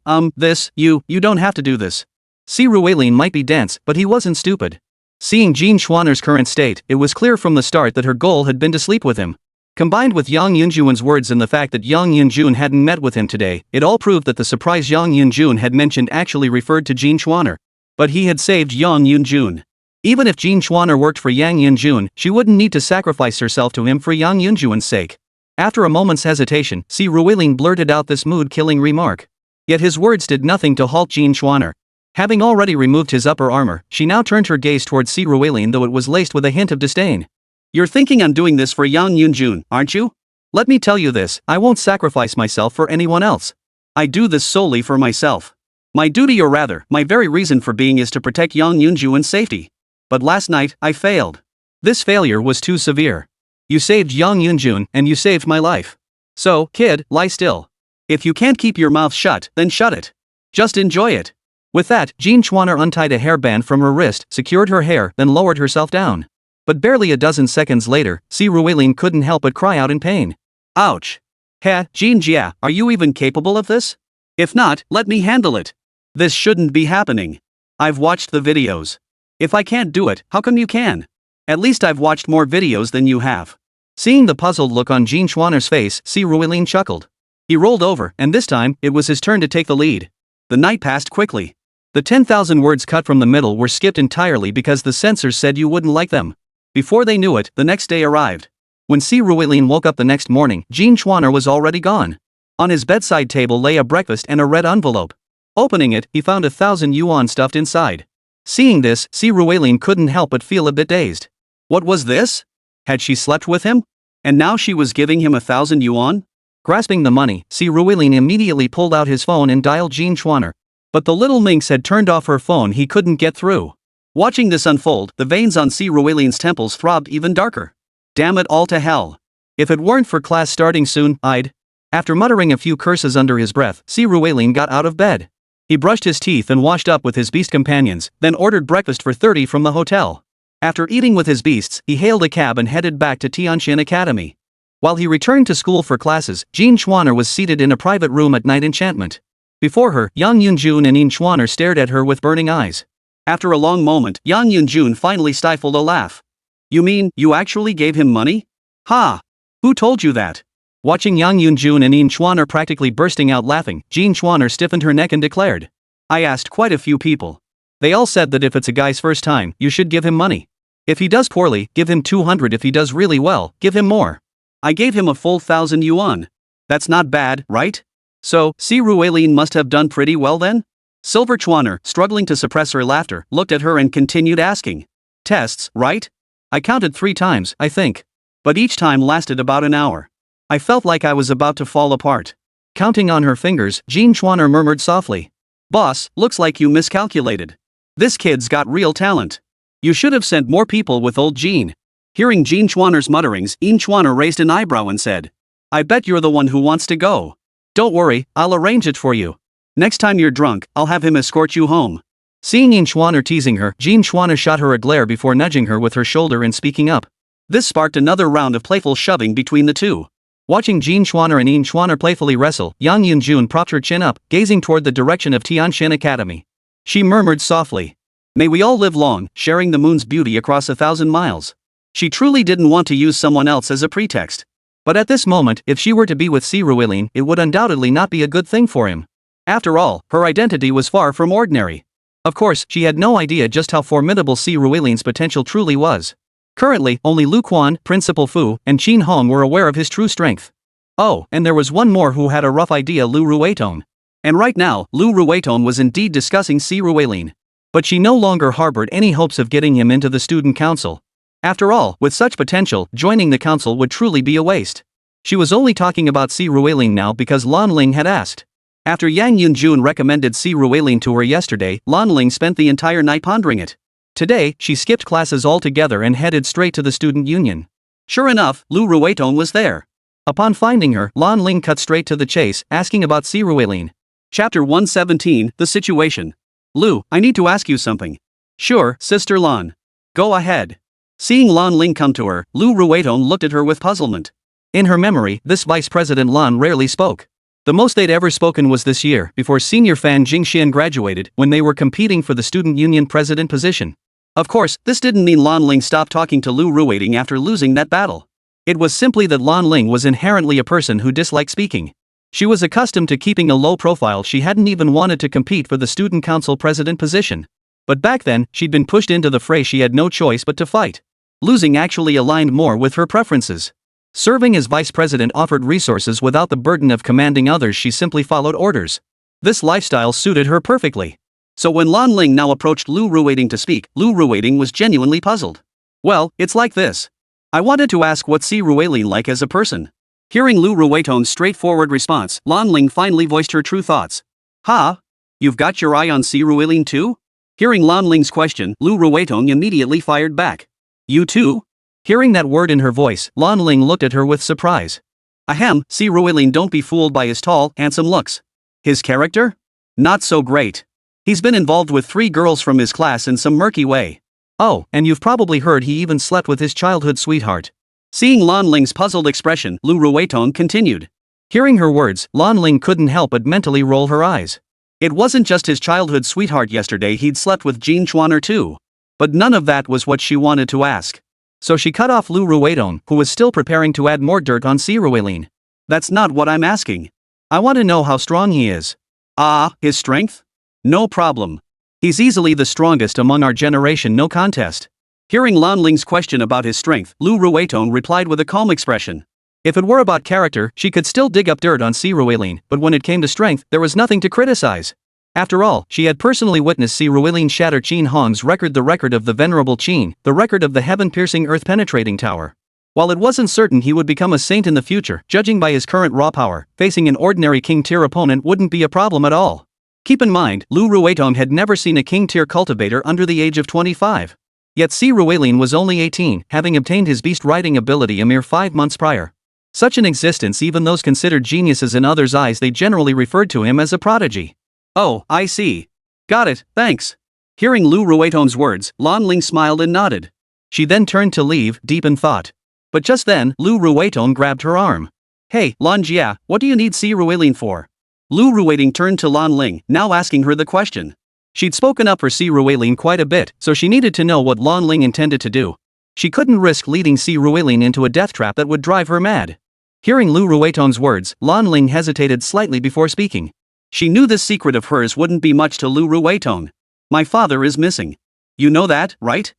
you don't have to do this. Si Ruilin might be dense, but he wasn't stupid. Seeing Jin Chuaner's current state, it was clear from the start that her goal had been to sleep with him. Combined with Yang Yunjun's words and the fact that Yang Yunjun hadn't met with him today, it all proved that the surprise Yang Yunjun had mentioned actually referred to Jin Chuaner. But he had saved Yang Yunjun. Even if Jin Chuaner worked for Yang Yunjun, she wouldn't need to sacrifice herself to him for Yang Yunjun's sake. After a moment's hesitation, Si Ruilin blurted out this mood-killing remark. Yet his words did nothing to halt Jin Chuaner. Having already removed his upper armor, she now turned her gaze towards Si Ruilin, though it was laced with a hint of disdain. You're thinking I'm doing this for Yang Yunjun, aren't you? Let me tell you this, I won't sacrifice myself for anyone else. I do this solely for myself. My duty, or rather, my very reason for being, is to protect Yang Yunjun's safety. But last night, I failed. This failure was too severe. You saved Yang Yunjun, and you saved my life. So, kid, lie still. If you can't keep your mouth shut, then shut it. Just enjoy it. With that, Jin Chuaner untied a hairband from her wrist, secured her hair, then lowered herself down. But barely a dozen seconds later, Si Ruilin couldn't help but cry out in pain. Ouch! Heh, Jin Jia, are you even capable of this? If not, let me handle it. This shouldn't be happening. I've watched the videos. If I can't do it, how come you can? At least I've watched more videos than you have. Seeing the puzzled look on Jin Schwanner's face, Si Ruilin chuckled. He rolled over, and this time, it was his turn to take the lead. The night passed quickly. The 10,000 words cut from the middle were skipped entirely because the censors said you wouldn't like them. Before they knew it, the next day arrived. When Si Ruilin woke up the next morning, Jin Schwanner was already gone. On his bedside table lay a breakfast and a red envelope. Opening it, he found 1,000 yuan stuffed inside. Seeing this, Si Ruilin couldn't help but feel a bit dazed. What was this? Had she slept with him? And now she was giving him 1,000 yuan? Grasping the money, Si Ruilin immediately pulled out his phone and dialed Jin Schwanner. But the little minx had turned off her phone, he couldn't get through. Watching this unfold, the veins on Si Ruilin's temples throbbed even darker. Damn it all to hell. If it weren't for class starting soon, I'd... After muttering a few curses under his breath, Si Ruilin got out of bed. He brushed his teeth and washed up with his beast companions, then ordered breakfast for 30 from the hotel. After eating with his beasts, he hailed a cab and headed back to Tianjin Academy. While he returned to school for classes, Jin Schwanner was seated in a private room at night enchantment. Before her, Yang Yunjun and Yin Schwanner stared at her with burning eyes. After a long moment, Yang Yunjun finally stifled a laugh. You mean, you actually gave him money? Ha! Who told you that? Watching Yang Yunjun and Yin Schwanner practically bursting out laughing, Jin Schwanner stiffened her neck and declared. I asked quite a few people. They all said that if it's a guy's first time, you should give him money. If he does poorly, give him 200. If he does really well, give him more. I gave him a full 1,000 yuan. That's not bad, right? So, Si Ruilin must have done pretty well then? Silver Schwanner, struggling to suppress her laughter, looked at her and continued asking. Tests, right? I counted 3 times, I think. But each time lasted about an hour. I felt like I was about to fall apart. Counting on her fingers, Jin Schwanner murmured softly. Boss, looks like you miscalculated. This kid's got real talent. You should have sent more people with old Jin. Hearing Jin Schwanner's mutterings, Yin Schwanner raised an eyebrow and said. I bet you're the one who wants to go. Don't worry, I'll arrange it for you. Next time you're drunk, I'll have him escort you home. Seeing Yin Schwanner teasing her, Jin Schwanner shot her a glare before nudging her with her shoulder and speaking up. This sparked another round of playful shoving between the two. Watching Jin Schwanner and Yin Schwanner playfully wrestle, Yang Yunjun propped her chin up, gazing toward the direction of Tianjin Academy. She murmured softly. May we all live long, sharing the moon's beauty across 1,000 miles. She truly didn't want to use someone else as a pretext. But at this moment, if she were to be with Si Ruilin, it would undoubtedly not be a good thing for him. After all, her identity was far from ordinary. Of course, she had no idea just how formidable Si Ruilin's potential truly was. Currently, only Lu Quan, Principal Fu, and Qin Hong were aware of his true strength. Oh, and there was one more who had a rough idea, Lu Ruiton. And right now, Lu Ruiton was indeed discussing Si Ruilin. But she no longer harbored any hopes of getting him into the student council. After all, with such potential, joining the council would truly be a waste. She was only talking about Si Ruilin now because Lan Ling had asked. After Yang Yunjun recommended Si Ruilin to her yesterday, Lan Ling spent the entire night pondering it. Today, she skipped classes altogether and headed straight to the student union. Sure enough, Lu Ruiton was there. Upon finding her, Lan Ling cut straight to the chase, asking about Si Ruilin. Chapter 117, The Situation. Lu, I need to ask you something. Sure, Sister Lan. Go ahead. Seeing Lan Ling come to her, Lu Ruiton looked at her with puzzlement. In her memory, this Vice President Lan rarely spoke. The most they'd ever spoken was this year, before senior fan Jingxian graduated, when they were competing for the student union president position. Of course, this didn't mean Lan Ling stopped talking to Lu Ruiting after losing that battle. It was simply that Lan Ling was inherently a person who disliked speaking. She was accustomed to keeping a low profile. She hadn't even wanted to compete for the student council president position. But back then, she'd been pushed into the fray. She had no choice but to fight. Losing actually aligned more with her preferences. Serving as vice president offered resources without the burden of commanding others. She simply followed orders. This lifestyle suited her perfectly. So when Lan Ling now approached Lu Ruiting to speak, Lu Ruiting was genuinely puzzled. Well, it's like this. I wanted to ask what Si Ruilin like as a person. Hearing Lu Ruiton's straightforward response, Lan Ling finally voiced her true thoughts. Ha? You've got your eye on Si Ruilin too? Hearing Lan Ling's question, Lu Ruiton immediately fired back. You too? Hearing that word in her voice, Lan Ling looked at her with surprise. Ahem, Si Ruilin, don't be fooled by his tall, handsome looks. His character? Not so great. He's been involved with 3 girls from his class in some murky way. Oh, and you've probably heard he even slept with his childhood sweetheart. Seeing Lan Ling's puzzled expression, Lu Ruiton continued. Hearing her words, Lan Ling couldn't help but mentally roll her eyes. It wasn't just his childhood sweetheart yesterday he'd slept with Jin Chuaner too. But none of that was what she wanted to ask. So she cut off Lu Ruidong, who was still preparing to add more dirt on Si Ruilin. That's not what I'm asking. I want to know how strong he is. Ah, his strength? No problem. He's easily the strongest among our generation, no contest. Hearing Lan Ling's question about his strength, Lu Ruidong replied with a calm expression. If it were about character, she could still dig up dirt on Si Ruilin, but when it came to strength, there was nothing to criticize. After all, she had personally witnessed Si Ruilin shatter Qin Hong's record, the record of the venerable Qin, the record of the heaven-piercing earth-penetrating tower. While it wasn't certain he would become a saint in the future, judging by his current raw power, facing an ordinary king-tier opponent wouldn't be a problem at all. Keep in mind, Lu Ruidong had never seen a king-tier cultivator under the age of 25. Yet Si Ruilin was only 18, having obtained his beast-riding ability a mere 5 months prior. Such an existence, even those considered geniuses in others' eyes, they generally referred to him as a prodigy. Oh, I see. Got it, thanks. Hearing Lu Ruidong's words, Lan Ling smiled and nodded. She then turned to leave, deep in thought. But just then, Lu Ruidong grabbed her arm. Hey, Lan Jia, what do you need Si Ruilin for? Lu Ruidong turned to Lan Ling, now asking her the question. She'd spoken up for Si Ruilin quite a bit, so she needed to know what Lan Ling intended to do. She couldn't risk leading Si Ruilin into a death trap that would drive her mad. Hearing Lu Ruidong's words, Lan Ling hesitated slightly before speaking. She knew this secret of hers wouldn't be much to Lu Ruidong. My father is missing. You know that, right?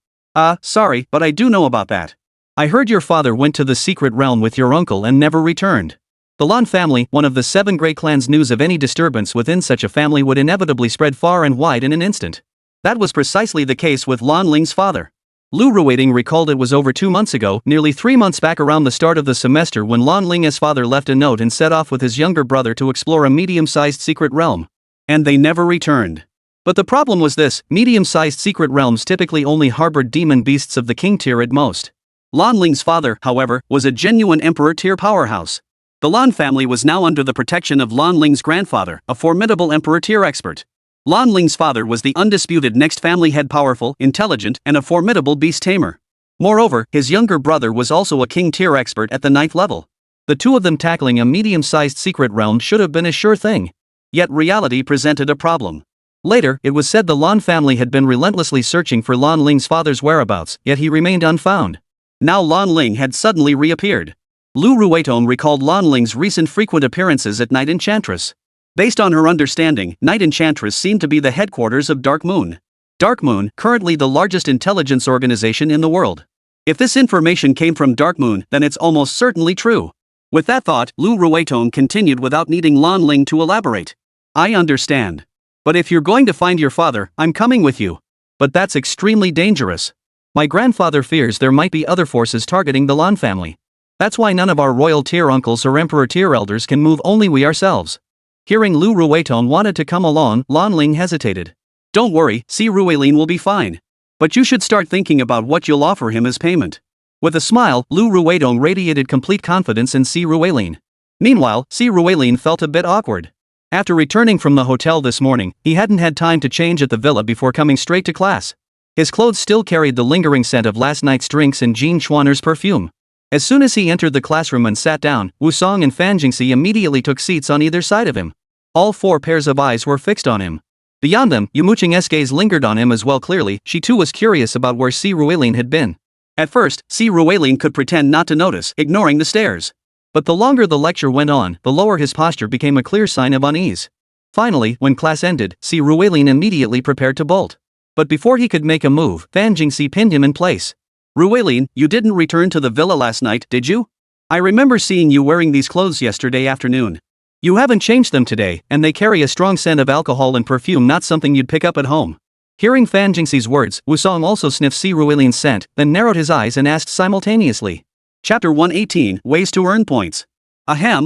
Sorry, but I do know about that. I heard your father went to the secret realm with your uncle and never returned. The Lan family, one of the 7 great clans, news of any disturbance within such a family would inevitably spread far and wide in an instant. That was precisely the case with Lan Ling's father. Lu Ruidong recalled it was over 2 months ago, nearly 3 months back around the start of the semester, when Lan Ling's father left a note and set off with his younger brother to explore a medium-sized secret realm. And they never returned. But the problem was this: medium-sized secret realms typically only harbored demon beasts of the king tier at most. Lan Ling's father, however, was a genuine emperor-tier powerhouse. The Lan family was now under the protection of Lan Ling's grandfather, a formidable emperor-tier expert. Lan Ling's father was the undisputed next family head, powerful, intelligent, and a formidable beast tamer. Moreover, his younger brother was also a king-tier expert at the 9th level. The two of them tackling a medium-sized secret realm should have been a sure thing. Yet reality presented a problem. Later, it was said the Lan family had been relentlessly searching for Lan Ling's father's whereabouts, yet he remained unfound. Now Lan Ling had suddenly reappeared. Lu Ruidong recalled Lan Ling's recent frequent appearances at Night Enchantress. Based on her understanding, Night Enchantress seemed to be the headquarters of Dark Moon. Dark Moon, currently the largest intelligence organization in the world. If this information came from Dark Moon, then it's almost certainly true. With that thought, Lu Ruidong continued without needing Lan Ling to elaborate. I understand. But if you're going to find your father, I'm coming with you. But that's extremely dangerous. My grandfather fears there might be other forces targeting the Lan family. That's why none of our royal tier uncles or emperor tier elders can move, only we ourselves. Hearing Lu Ruidong wanted to come along, Lan Ling hesitated. Don't worry, Si Ruilin will be fine. But you should start thinking about what you'll offer him as payment. With a smile, Lu Ruidong radiated complete confidence in Si Ruilin. Meanwhile, Si Ruilin felt a bit awkward. After returning from the hotel this morning, he hadn't had time to change at the villa before coming straight to class. His clothes still carried the lingering scent of last night's drinks and Jin Chuaner's perfume. As soon as he entered the classroom and sat down, Wusong and Fan Jingxi immediately took seats on either side of him. All 4 pairs of eyes were fixed on him. Beyond them, Yumo Qing's gaze lingered on him as well. Clearly, she too was curious about where Si Ruilin had been. At first, Si Ruilin could pretend not to notice, ignoring the stares. But the longer the lecture went on, the lower his posture became, a clear sign of unease. Finally, when class ended, Si Ruilin immediately prepared to bolt. But before he could make a move, Fan Jingxi pinned him in place. Ruilin, you didn't return to the villa last night, did you? I remember seeing you wearing these clothes yesterday afternoon. You haven't changed them today, and they carry a strong scent of alcohol and perfume, not something you'd pick up at home. Hearing Fan Jingxi's words, Wusong also sniffed Si Ruilin's scent, then narrowed his eyes and asked simultaneously. Chapter 118, Ways to Earn Points. I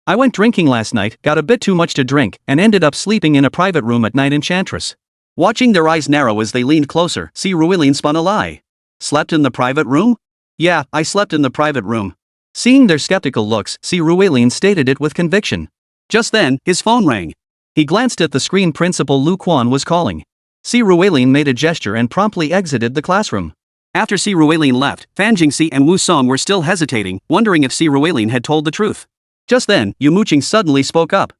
went drinking last night, got a bit too much to drink, and ended up sleeping in a private room at Night Enchantress. Watching their eyes narrow as they leaned closer, Si Ruilin spun a lie. Slept in the private room? Yeah, I slept in the private room. Seeing their skeptical looks, Si Ruilin stated it with conviction. Just then, his phone rang. He glanced at the screen. Principal Lu Quan was calling. Si Ruilin made a gesture and promptly exited the classroom. After Si Ruilin left, Fan Jingxi and Wusong were still hesitating, wondering if Si Ruilin had told the truth. Just then, Yumo Qing suddenly spoke up.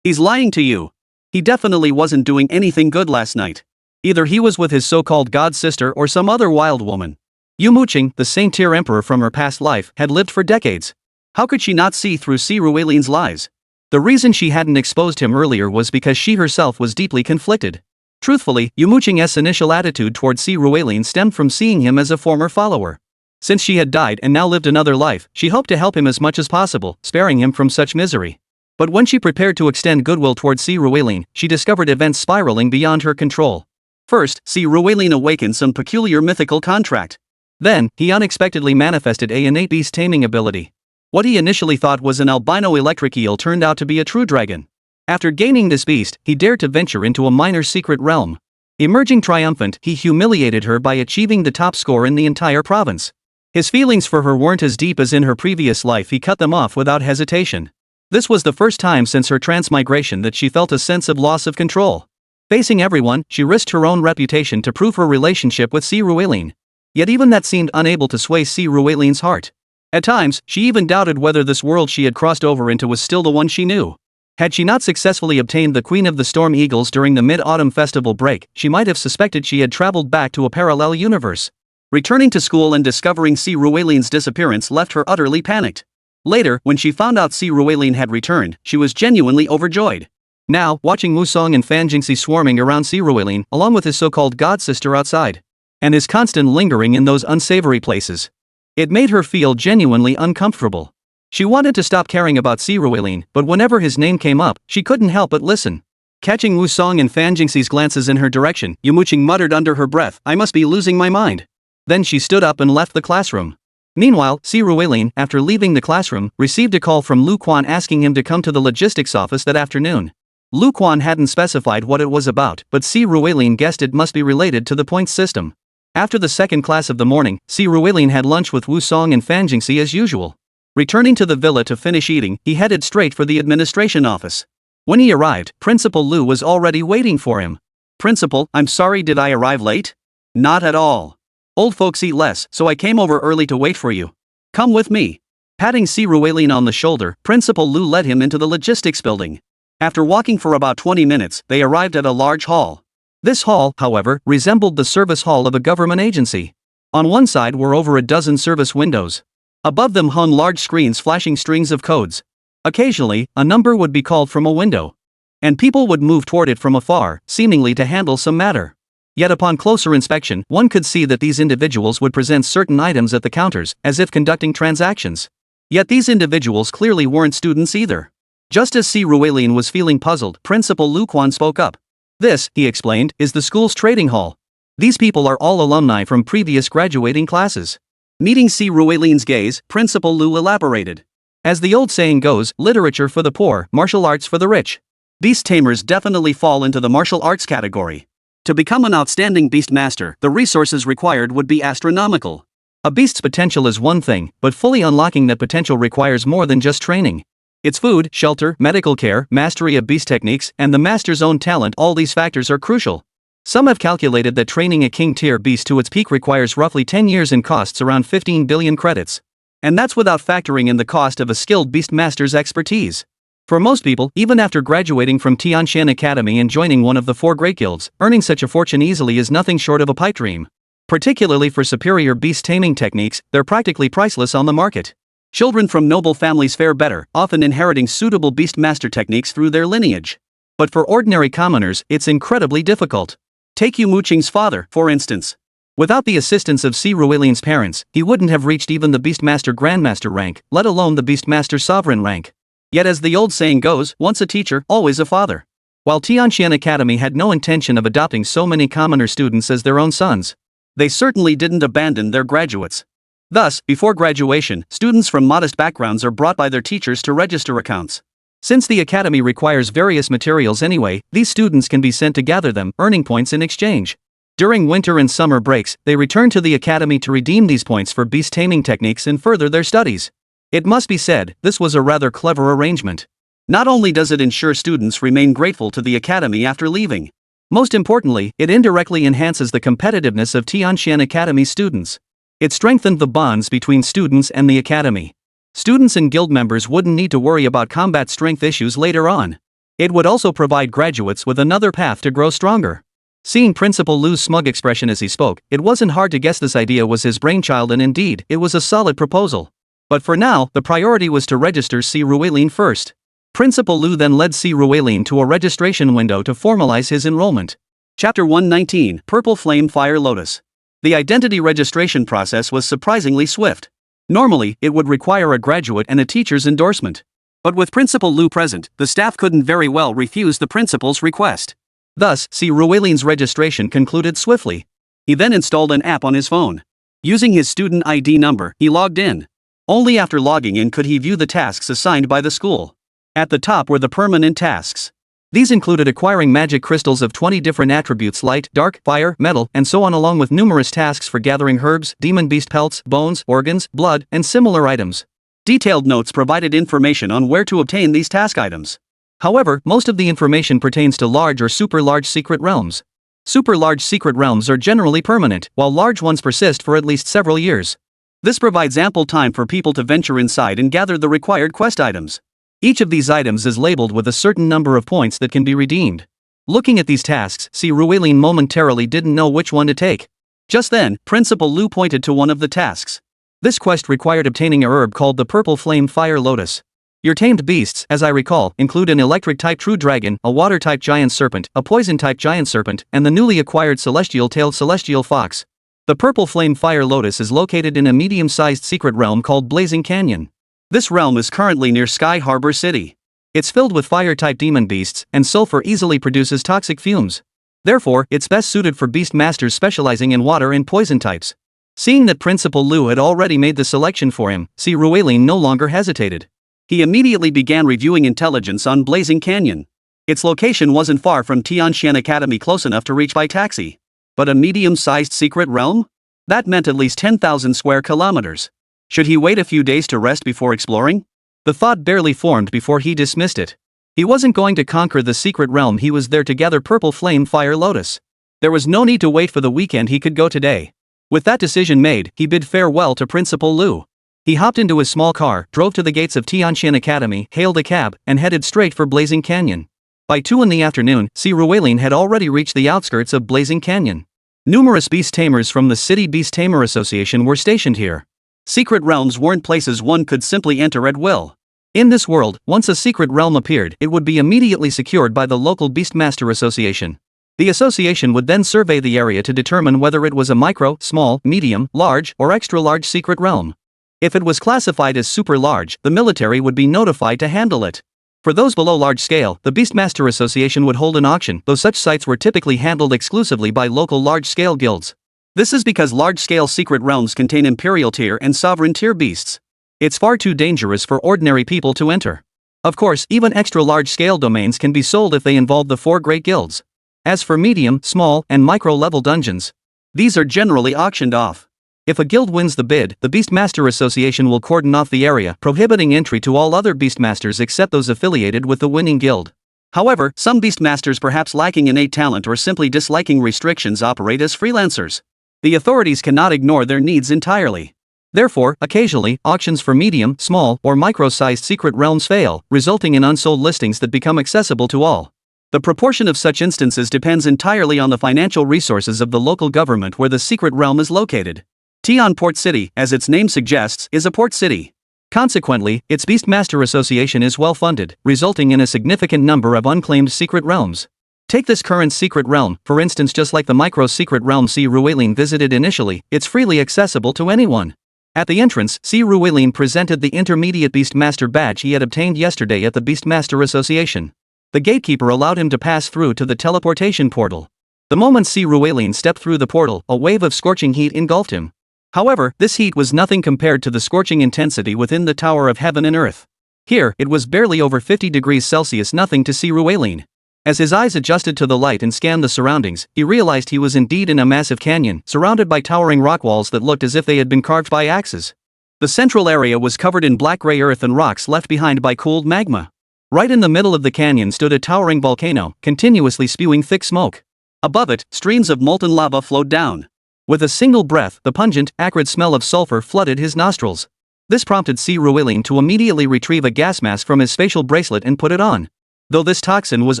He's lying to you. He definitely wasn't doing anything good last night. Either he was with his so-called god sister or some other wild woman. Yumo Qing, the saint-tier emperor from her past life, had lived for decades. How could she not see through Ruelin's lies? The reason she hadn't exposed him earlier was because she herself was deeply conflicted. Truthfully, Yumo Qing's initial attitude toward Ruelin stemmed from seeing him as a former follower. Since she had died and now lived another life, she hoped to help him as much as possible, sparing him from such misery. But when she prepared to extend goodwill toward Ruelin, she discovered events spiraling beyond her control. First, Ruelin awakened some peculiar mythical contract. Then, he unexpectedly manifested an innate beast taming ability. What he initially thought was an albino electric eel turned out to be a true dragon. After gaining this beast, he dared to venture into a minor's secret realm. Emerging triumphant, he humiliated her by achieving the top score in the entire province. His feelings for her weren't as deep as in her previous life. He cut them off without hesitation. This was the first time since her transmigration that she felt a sense of loss of control. Facing everyone, she risked her own reputation to prove her relationship with Ruelin. Yet even that seemed unable to sway Ruelin's heart. At times, she even doubted whether this world she had crossed over into was still the one she knew. Had she not successfully obtained the Queen of the Storm Eagles during the Mid-Autumn Festival break, she might have suspected she had traveled back to a parallel universe. Returning to school and discovering Ruelin's disappearance left her utterly panicked. Later, when she found out Ruelin had returned, she was genuinely overjoyed. Now, watching Wusong and Fanjingxi swarming around Ruelin, along with his so-called god-sister outside, and his constant lingering in those unsavory places, it made her feel genuinely uncomfortable. She wanted to stop caring about Ruelin, but whenever his name came up, she couldn't help but listen. Catching Wusong and Fanjingxi's glances in her direction, Yumo Qing muttered under her breath, "I must be losing my mind." Then she stood up and left the classroom. Meanwhile, Ruelin, after leaving the classroom, received a call from Lu Quan asking him to come to the logistics office that afternoon. Lu Quan hadn't specified what it was about, but Ruelin guessed it must be related to the points system. After the second class of the morning, Ruelin had lunch with Wusong and Fanjingxi as usual. Returning to the villa to finish eating, he headed straight for the administration office. When he arrived, Principal Lu was already waiting for him. "Principal, I'm sorry, did I arrive late?" "Not at all. Old folks eat less, so I came over early to wait for you. Come with me." Patting Ruelin on the shoulder, Principal Lu led him into the logistics building. After walking for about 20 minutes, they arrived at a large hall. This hall, however, resembled the service hall of a government agency. On one side were over a dozen service windows. Above them hung large screens flashing strings of codes. Occasionally, a number would be called from a window. And people would move toward it from afar, seemingly to handle some matter. Yet upon closer inspection, one could see that these individuals would present certain items at the counters, as if conducting transactions. Yet these individuals clearly weren't students either. Just as Ruelin was feeling puzzled, Principal Lu Quan spoke up. "This," he explained, "is the school's trading hall. These people are all alumni from previous graduating classes." Meeting Ruelin's gaze, Principal Lu elaborated. "As the old saying goes, literature for the poor, martial arts for the rich. Beast tamers definitely fall into the martial arts category. To become an outstanding beast master, the resources required would be astronomical. A beast's potential is one thing, but fully unlocking that potential requires more than just training. It's food, shelter, medical care, mastery of beast techniques, and the master's own talent. All these factors are crucial. Some have calculated that training a king-tier beast to its peak requires roughly 10 years and costs around 15 billion credits. And that's without factoring in the cost of a skilled beast master's expertise. For most people, even after graduating from Tianshan Academy and joining one of the 4 great guilds, earning such a fortune easily is nothing short of a pipe dream. Particularly for superior beast taming techniques, they're practically priceless on the market. Children from noble families fare better, often inheriting suitable beast master techniques through their lineage. But for ordinary commoners, it's incredibly difficult. Take Yumo Qing's father, for instance. Without the assistance of Ruelin's parents, he wouldn't have reached even the Beastmaster Grandmaster rank, let alone the Beastmaster Sovereign rank. Yet as the old saying goes, once a teacher, always a father. While Tianshan Academy had no intention of adopting so many commoner students as their own sons, they certainly didn't abandon their graduates. Thus, before graduation, students from modest backgrounds are brought by their teachers to register accounts. Since the academy requires various materials anyway, these students can be sent to gather them, earning points in exchange. During winter and summer breaks, they return to the academy to redeem these points for beast taming techniques and further their studies. It must be said, this was a rather clever arrangement. Not only does it ensure students remain grateful to the academy after leaving, most importantly, it indirectly enhances the competitiveness of Tianshan Academy students. It strengthened the bonds between students and the academy. Students and guild members wouldn't need to worry about combat strength issues later on. It would also provide graduates with another path to grow stronger. Seeing Principal Lu's smug expression as he spoke, it wasn't hard to guess this idea was his brainchild, and indeed, it was a solid proposal. But for now, the priority was to register Si Rueilin first. Principal Lu then led Si Rueilin to a registration window to formalize his enrollment. Chapter 119, Purple Flame Fire Lotus. The identity registration process was surprisingly swift. Normally, it would require a graduate and a teacher's endorsement. But with Principal Lu present, the staff couldn't very well refuse the principal's request. Thus, Si Rueilin's registration concluded swiftly. He then installed an app on his phone. Using his student ID number, he logged in. Only after logging in could he view the tasks assigned by the school. At the top were the permanent tasks. These included acquiring magic crystals of 20 different attributes: light, dark, fire, metal, and so on, along with numerous tasks for gathering herbs, demon beast pelts, bones, organs, blood, and similar items. Detailed notes provided information on where to obtain these task items. However, most of the information pertains to large or super large secret realms. Super large secret realms are generally permanent, while large ones persist for at least several years. This provides ample time for people to venture inside and gather the required quest items. Each of these items is labeled with a certain number of points that can be redeemed. Looking at these tasks, Si Rueilin momentarily didn't know which one to take. Just then, Principal Lu pointed to one of the tasks. This quest required obtaining a herb called the Purple Flame Fire Lotus. Your tamed beasts, as I recall, include an electric-type true dragon, a water-type giant serpent, a poison-type giant serpent, and the newly acquired celestial-tailed celestial fox. The Purple Flame Fire Lotus is located in a medium-sized secret realm called Blazing Canyon. This realm is currently near Sky Harbor City. It's filled with fire-type demon beasts, and sulfur easily produces toxic fumes. Therefore, it's best suited for beast masters specializing in water and poison types. Seeing that Principal Lu had already made the selection for him, Si Rueilin no longer hesitated. He immediately began reviewing intelligence on Blazing Canyon. Its location wasn't far from Tianxian Academy, close enough to reach by taxi. But a medium-sized secret realm? That meant at least 10,000 square kilometers. Should he wait a few days to rest before exploring? The thought barely formed before he dismissed it. He wasn't going to conquer the secret realm, he was there to gather Purple Flame Fire Lotus. There was no need to wait for the weekend, he could go today. With that decision made, he bid farewell to Principal Lu. He hopped into his small car, drove to the gates of Tianxian Academy, hailed a cab, and headed straight for Blazing Canyon. By 2 in the afternoon, Si Rueilin had already reached the outskirts of Blazing Canyon. Numerous beast tamers from the City Beast Tamer Association were stationed here. Secret realms weren't places one could simply enter at will. In this world, once a secret realm appeared, it would be immediately secured by the local Beastmaster Association. The association would then survey the area to determine whether it was a micro, small, medium, large, or extra large secret realm. If it was classified as super large, the military would be notified to handle it. For those below large scale, the Beastmaster Association would hold an auction, though such sites were typically handled exclusively by local large-scale guilds. This is because large-scale secret realms contain imperial tier and sovereign tier beasts. It's far too dangerous for ordinary people to enter. Of course, even extra large-scale domains can be sold if they involve the 4 great guilds. As for medium, small, and micro-level dungeons, these are generally auctioned off. If a guild wins the bid, the Beastmaster Association will cordon off the area, prohibiting entry to all other Beastmasters except those affiliated with the winning guild. However, some Beastmasters, perhaps lacking innate talent or simply disliking restrictions, operate as freelancers. The authorities cannot ignore their needs entirely. Therefore, occasionally, auctions for medium, small, or micro-sized secret realms fail, resulting in unsold listings that become accessible to all. The proportion of such instances depends entirely on the financial resources of the local government where the secret realm is located. Tian Port City, as its name suggests, is a port city. Consequently, its Beastmaster Association is well funded, resulting in a significant number of unclaimed secret realms. Take this current secret realm, for instance. Just like the micro-secret realm Si Rueilin visited initially, it's freely accessible to anyone. At the entrance, Si Rueilin presented the intermediate Beastmaster badge he had obtained yesterday at the Beastmaster Association. The gatekeeper allowed him to pass through to the teleportation portal. The moment Si Rueilin stepped through the portal, a wave of scorching heat engulfed him. However, this heat was nothing compared to the scorching intensity within the Tower of Heaven and Earth. Here, it was barely over 50 degrees Celsius, nothing to Si Rueilin. As his eyes adjusted to the light and scanned the surroundings, he realized he was indeed in a massive canyon, surrounded by towering rock walls that looked as if they had been carved by axes. The central area was covered in black-gray earth and rocks left behind by cooled magma. Right in the middle of the canyon stood a towering volcano, continuously spewing thick smoke. Above it, streams of molten lava flowed down. With a single breath, the pungent, acrid smell of sulfur flooded his nostrils. This prompted Si Ruilin to immediately retrieve a gas mask from his spatial bracelet and put it on. Though this toxin was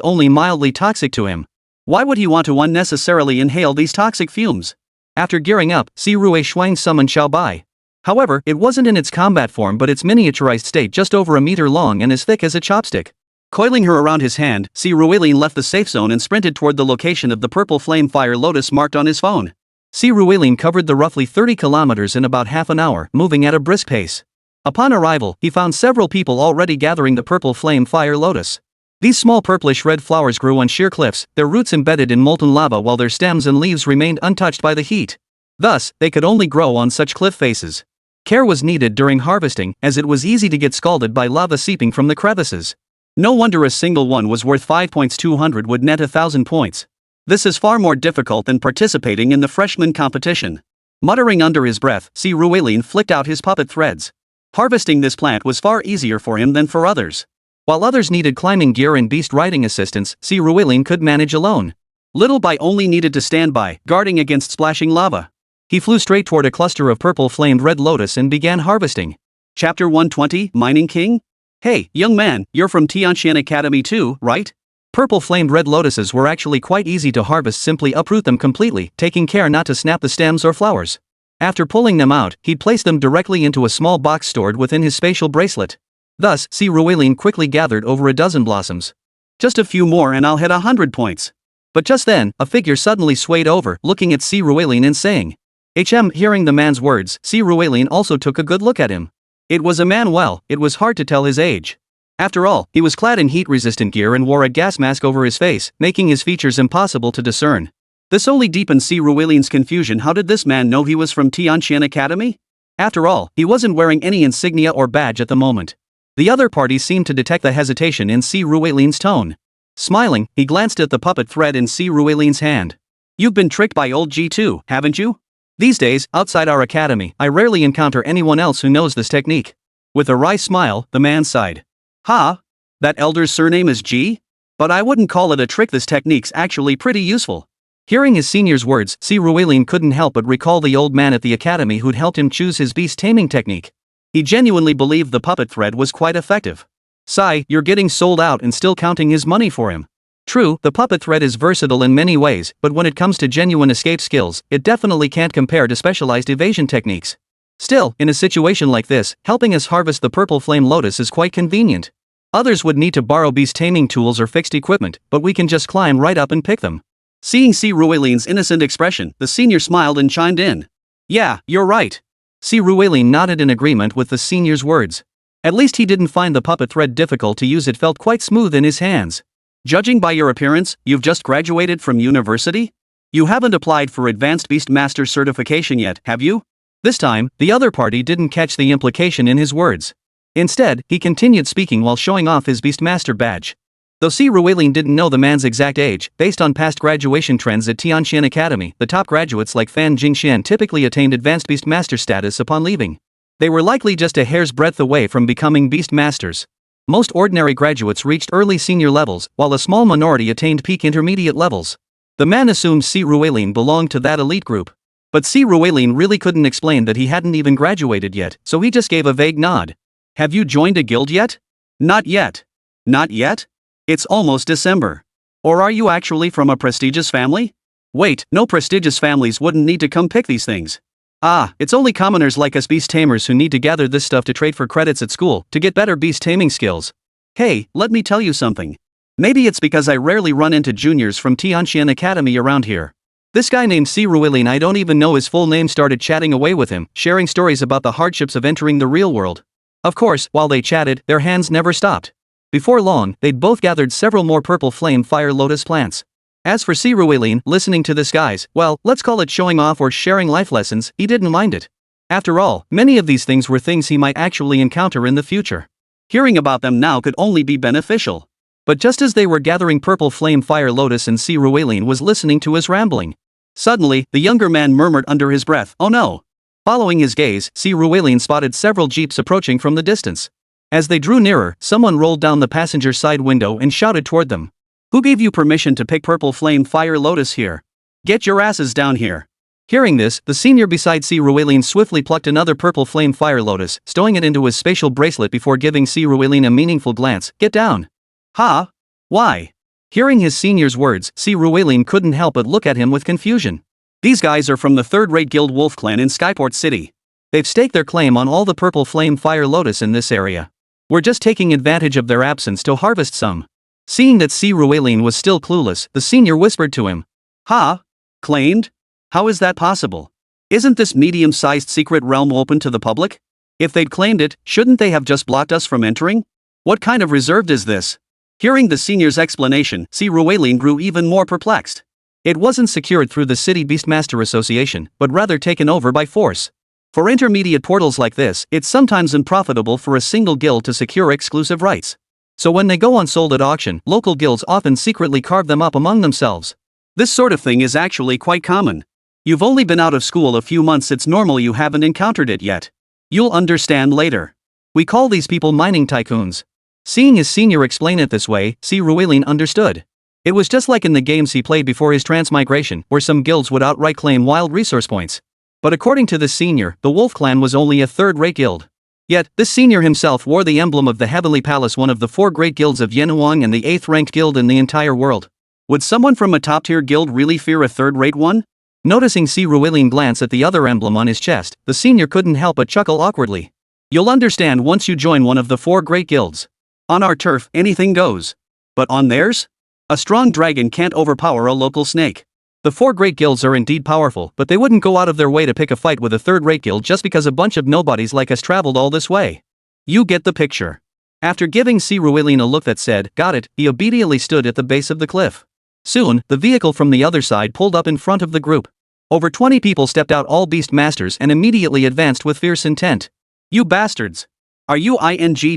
only mildly toxic to him. Why would he want to unnecessarily inhale these toxic fumes? After gearing up, Si Rui Shuang summoned Xiao Bai. However, it wasn't in its combat form but its miniaturized state, just over a meter long and as thick as a chopstick. Coiling her around his hand, Si Ruilin left the safe zone and sprinted toward the location of the purple flame fire lotus marked on his phone. Si Ruilin covered the roughly 30 kilometers in about half an hour, moving at a brisk pace. Upon arrival, he found several people already gathering the purple flame fire lotus. These small purplish red flowers grew on sheer cliffs, their roots embedded in molten lava while their stems and leaves remained untouched by the heat. Thus, they could only grow on such cliff faces. Care was needed during harvesting, as it was easy to get scalded by lava seeping from the crevices. No wonder a single one was worth 5 points. 200 would net 1,000 points. This is far more difficult than participating in the freshman competition. Muttering under his breath, Si Ruilin flicked out his puppet threads. Harvesting this plant was far easier for him than for others. While others needed climbing gear and beast riding assistance, Si Ruilin could manage alone. Little Bai only needed to stand by, guarding against splashing lava. He flew straight toward a cluster of purple-flamed red lotus and began harvesting. Chapter 120, Mining King? Hey, young man, you're from Tianqian Academy too, right? Purple-flamed red lotuses were actually quite easy to harvest. Simply uproot them completely, taking care not to snap the stems or flowers. After pulling them out, he'd place them directly into a small box stored within his spatial bracelet. Thus, Si Ruilin quickly gathered over a dozen blossoms. Just a few more and I'll hit 100 points. But just then, a figure suddenly swayed over, looking at Si Ruilin and saying, Hearing the man's words, Si Ruilin also took a good look at him. It was a man. Well, it was hard to tell his age. After all, he was clad in heat-resistant gear and wore a gas mask over his face, making his features impossible to discern. This only deepened Si Ruilin's confusion. How did this man know he was from Tianqian Academy? After all, he wasn't wearing any insignia or badge at the moment. The other party seemed to detect the hesitation in Si Ruilin's tone. Smiling, he glanced at the puppet thread in Si Ruilin's hand. You've been tricked by old G2, haven't you? These days, outside our academy, I rarely encounter anyone else who knows this technique. With a wry smile, the man sighed. Ha? That elder's surname is G? But I wouldn't call it a trick. This technique's actually pretty useful. Hearing his senior's words, Si Ruilin couldn't help but recall the old man at the academy who'd helped him choose his beast taming technique. He genuinely believed the puppet thread was quite effective. Sigh, you're getting sold out and still counting his money for him. True, the puppet thread is versatile in many ways, but when it comes to genuine escape skills, it definitely can't compare to specialized evasion techniques. Still, in a situation like this, helping us harvest the purple flame lotus is quite convenient. Others would need to borrow beast taming tools or fixed equipment, but we can just climb right up and pick them. Seeing Si Ruilin's innocent expression, the senior smiled and chimed in. Yeah, you're right. Si Ruilin nodded in agreement with the senior's words. At least he didn't find the puppet thread difficult to use. It felt quite smooth in his hands. Judging by your appearance, you've just graduated from university? You haven't applied for Advanced Beastmaster certification yet, have you? This time, the other party didn't catch the implication in his words. Instead, he continued speaking while showing off his Beastmaster badge. Though Si Ruilin didn't know the man's exact age, based on past graduation trends at Tianqian Academy, the top graduates like Fan Jingxian typically attained Advanced Beastmaster status upon leaving. They were likely just a hair's breadth away from becoming Beastmasters. Most ordinary graduates reached early senior levels, while a small minority attained peak intermediate levels. The man assumed Si Ruilin belonged to that elite group. But Si Ruilin really couldn't explain that he hadn't even graduated yet, so he just gave a vague nod. Have you joined a guild yet? Not yet. Not yet? It's almost December. Or are you actually from a prestigious family? Wait, no, prestigious families wouldn't need to come pick these things. Ah, it's only commoners like us beast tamers who need to gather this stuff to trade for credits at school to get better beast taming skills. Hey, let me tell you something. Maybe it's because I rarely run into juniors from Tianqian Academy around here. This guy named Si Ruilin, I don't even know his full name, started chatting away with him, sharing stories about the hardships of entering the real world. Of course, while they chatted, their hands never stopped. Before long, they'd both gathered several more purple flame fire lotus plants. As for Si Ruilin, listening to this guy's, well, let's call it showing off or sharing life lessons, he didn't mind it. After all, many of these things were things he might actually encounter in the future. Hearing about them now could only be beneficial. But just as they were gathering purple flame fire lotus and Si Ruilin was listening to his rambling, suddenly, the younger man murmured under his breath, "Oh no!" Following his gaze, Si Ruilin spotted several jeeps approaching from the distance. As they drew nearer, someone rolled down the passenger side window and shouted toward them. Who gave you permission to pick purple flame fire lotus here? Get your asses down here. Hearing this, the senior beside Si Ruelin swiftly plucked another purple flame fire lotus, stowing it into his spatial bracelet before giving Si Ruelin a meaningful glance. Get down. Ha? Why? Hearing his senior's words, Si Ruelin couldn't help but look at him with confusion. These guys are from the third-rate guild Wolf Clan in Skyport City. They've staked their claim on all the purple flame fire lotus in this area. We're just taking advantage of their absence to harvest some. Seeing that Si Ruelin was still clueless, the senior whispered to him. Ha? Claimed? How is that possible? Isn't this medium-sized secret realm open to the public? If they'd claimed it, shouldn't they have just blocked us from entering? What kind of reserved is this? Hearing the senior's explanation, Si Ruelin grew even more perplexed. It wasn't secured through the City Beastmaster Association, but rather taken over by force. For intermediate portals like this, it's sometimes unprofitable for a single guild to secure exclusive rights. So when they go unsold at auction, local guilds often secretly carve them up among themselves. This sort of thing is actually quite common. You've only been out of school a few months, it's normal you haven't encountered it yet. You'll understand later. We call these people mining tycoons. Seeing his senior explain it this way, Si Ruelin understood. It was just like in the games he played before his transmigration, where some guilds would outright claim wild resource points. But according to this senior, the Wolf Clan was only a third-rate guild. Yet, this senior himself wore the emblem of the Heavenly Palace, one of the 4 great guilds of Yenuang and the 8th-ranked guild in the entire world. Would someone from a top-tier guild really fear a third-rate one? Noticing Si Ruelin glance at the other emblem on his chest, the senior couldn't help but chuckle awkwardly. You'll understand once you join one of the 4 great guilds. On our turf, anything goes. But on theirs? A strong dragon can't overpower a local snake. The 4 great guilds are indeed powerful, but they wouldn't go out of their way to pick a fight with a third-rate guild just because a bunch of nobodies like us traveled all this way. You get the picture. After giving Si Ruelin a look that said, got it, he obediently stood at the base of the cliff. Soon, the vehicle from the other side pulled up in front of the group. Over 20 people stepped out, all beast masters, and immediately advanced with fierce intent. You bastards! Are you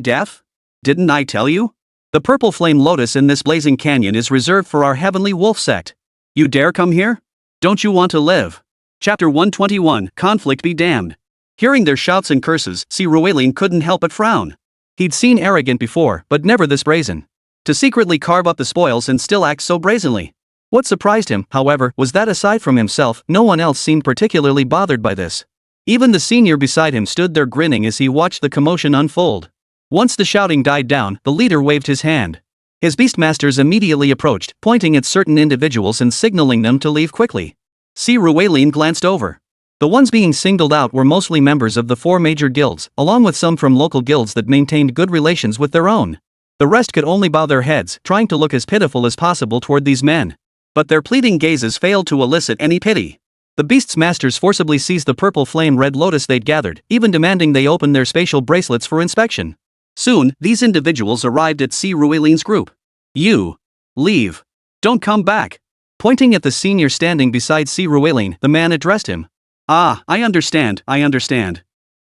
deaf? Didn't I tell you? The purple flame lotus in this blazing canyon is reserved for our heavenly wolf sect. You dare come here? Don't you want to live? Chapter 121, Conflict be damned. Hearing their shouts and curses, Si Ruelin couldn't help but frown. He'd seen arrogant before, but never this brazen. To secretly carve up the spoils and still act so brazenly. What surprised him, however, was that aside from himself, no one else seemed particularly bothered by this. Even the senior beside him stood there grinning as he watched the commotion unfold. Once the shouting died down, the leader waved his hand. His beastmasters immediately approached, pointing at certain individuals and signaling them to leave quickly. Si Ruelin glanced over. The ones being singled out were mostly members of the 4 major guilds, along with some from local guilds that maintained good relations with their own. The rest could only bow their heads, trying to look as pitiful as possible toward these men. But their pleading gazes failed to elicit any pity. The beast's masters forcibly seized the purple flame red lotus they'd gathered, even demanding they open their spatial bracelets for inspection. Soon, these individuals arrived at Si Ruelin's group. You. Leave. Don't come back. Pointing at the senior standing beside Si Ruelin, the man addressed him. Ah, I understand.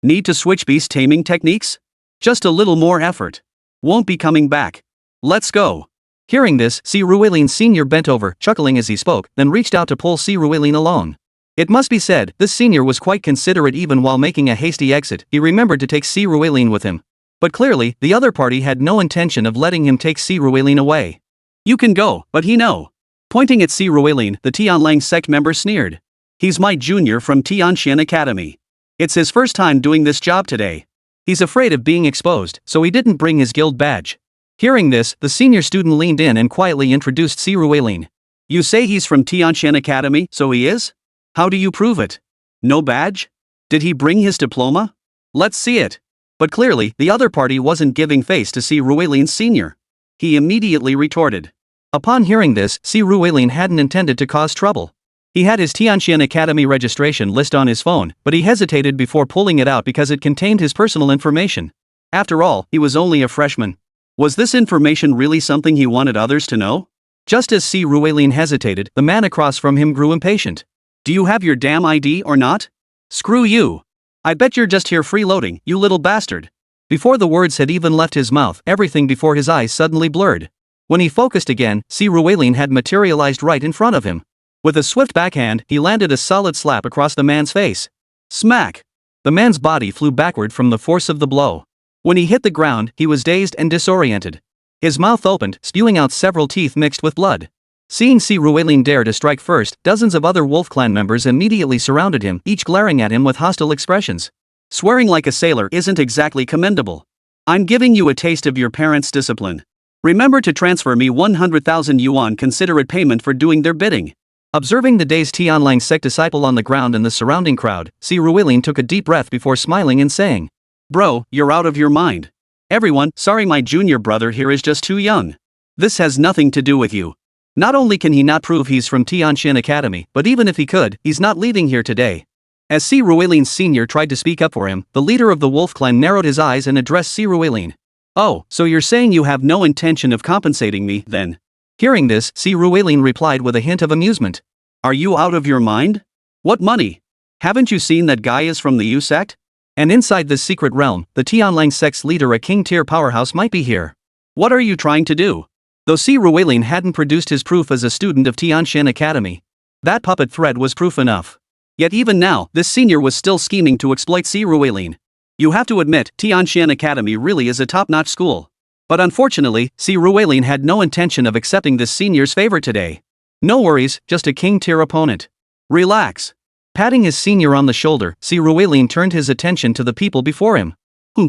Need to switch beast taming techniques? Just a little more effort. Won't be coming back. Let's go. Hearing this, Si Ruelin Sr. bent over, chuckling as he spoke, then reached out to pull Si Ruelin along. It must be said, this senior was quite considerate. Even while making a hasty exit, he remembered to take Si Ruelin with him. But clearly, the other party had no intention of letting him take Si Ruelin away. You can go, but he no. Pointing at Si Ruelin, the Tianlang sect member sneered. He's my junior from Tianxian Academy. It's his first time doing this job today. He's afraid of being exposed, so he didn't bring his guild badge. Hearing this, the senior student leaned in and quietly introduced Si Ruelin. You say he's from Tianxian Academy, so he is? How do you prove it? No badge? Did he bring his diploma? Let's see it. But clearly, the other party wasn't giving face to Si Ruelin Sr. He immediately retorted. Upon hearing this, Si Ruelin hadn't intended to cause trouble. He had his Tianxian Academy registration list on his phone, but he hesitated before pulling it out because it contained his personal information. After all, he was only a freshman. Was this information really something he wanted others to know? Just as Si Ruelin hesitated, the man across from him grew impatient. Do you have your damn ID or not? Screw you. I bet you're just here freeloading, you little bastard. Before the words had even left his mouth, everything before his eyes suddenly blurred. When he focused again, Si Ruelin had materialized right in front of him. With a swift backhand, he landed a solid slap across the man's face. Smack! The man's body flew backward from the force of the blow. When he hit the ground, he was dazed and disoriented. His mouth opened, spewing out several teeth mixed with blood. Seeing Si Ruelin dare to strike first, dozens of other Wolf Clan members immediately surrounded him, each glaring at him with hostile expressions. Swearing like a sailor isn't exactly commendable. I'm giving you a taste of your parents' discipline. Remember to transfer me 100,000 yuan considerate payment for doing their bidding. Observing the dazed Tianlang sect disciple on the ground and the surrounding crowd, Si Ruelin took a deep breath before smiling and saying, "Bro, you're out of your mind. Everyone, sorry, my junior brother here is just too young. This has nothing to do with you. Not only can he not prove he's from Tianxin Academy, but even if he could, he's not leaving here today." As Si Ruelin's senior tried to speak up for him, the leader of the Wolf Clan narrowed his eyes and addressed Si Ruelin. "Oh, so you're saying you have no intention of compensating me, then?" Hearing this, Si Ruelin replied with a hint of amusement. "Are you out of your mind? What money? Haven't you seen that guy is from the Yu sect? And inside this secret realm, the Tianlang sect's leader, a king-tier powerhouse, might be here. What are you trying to do?" Though Si Ruelin hadn't produced his proof as a student of Tianxin Academy, that puppet thread was proof enough. Yet even now, this senior was still scheming to exploit Si Ruelin. You have to admit, Tianxin Academy really is a top-notch school. But unfortunately, Si Ruelin had no intention of accepting this senior's favor today. No worries, just a king-tier opponent. Relax. Patting his senior on the shoulder, Si Ruelin turned his attention to the people before him.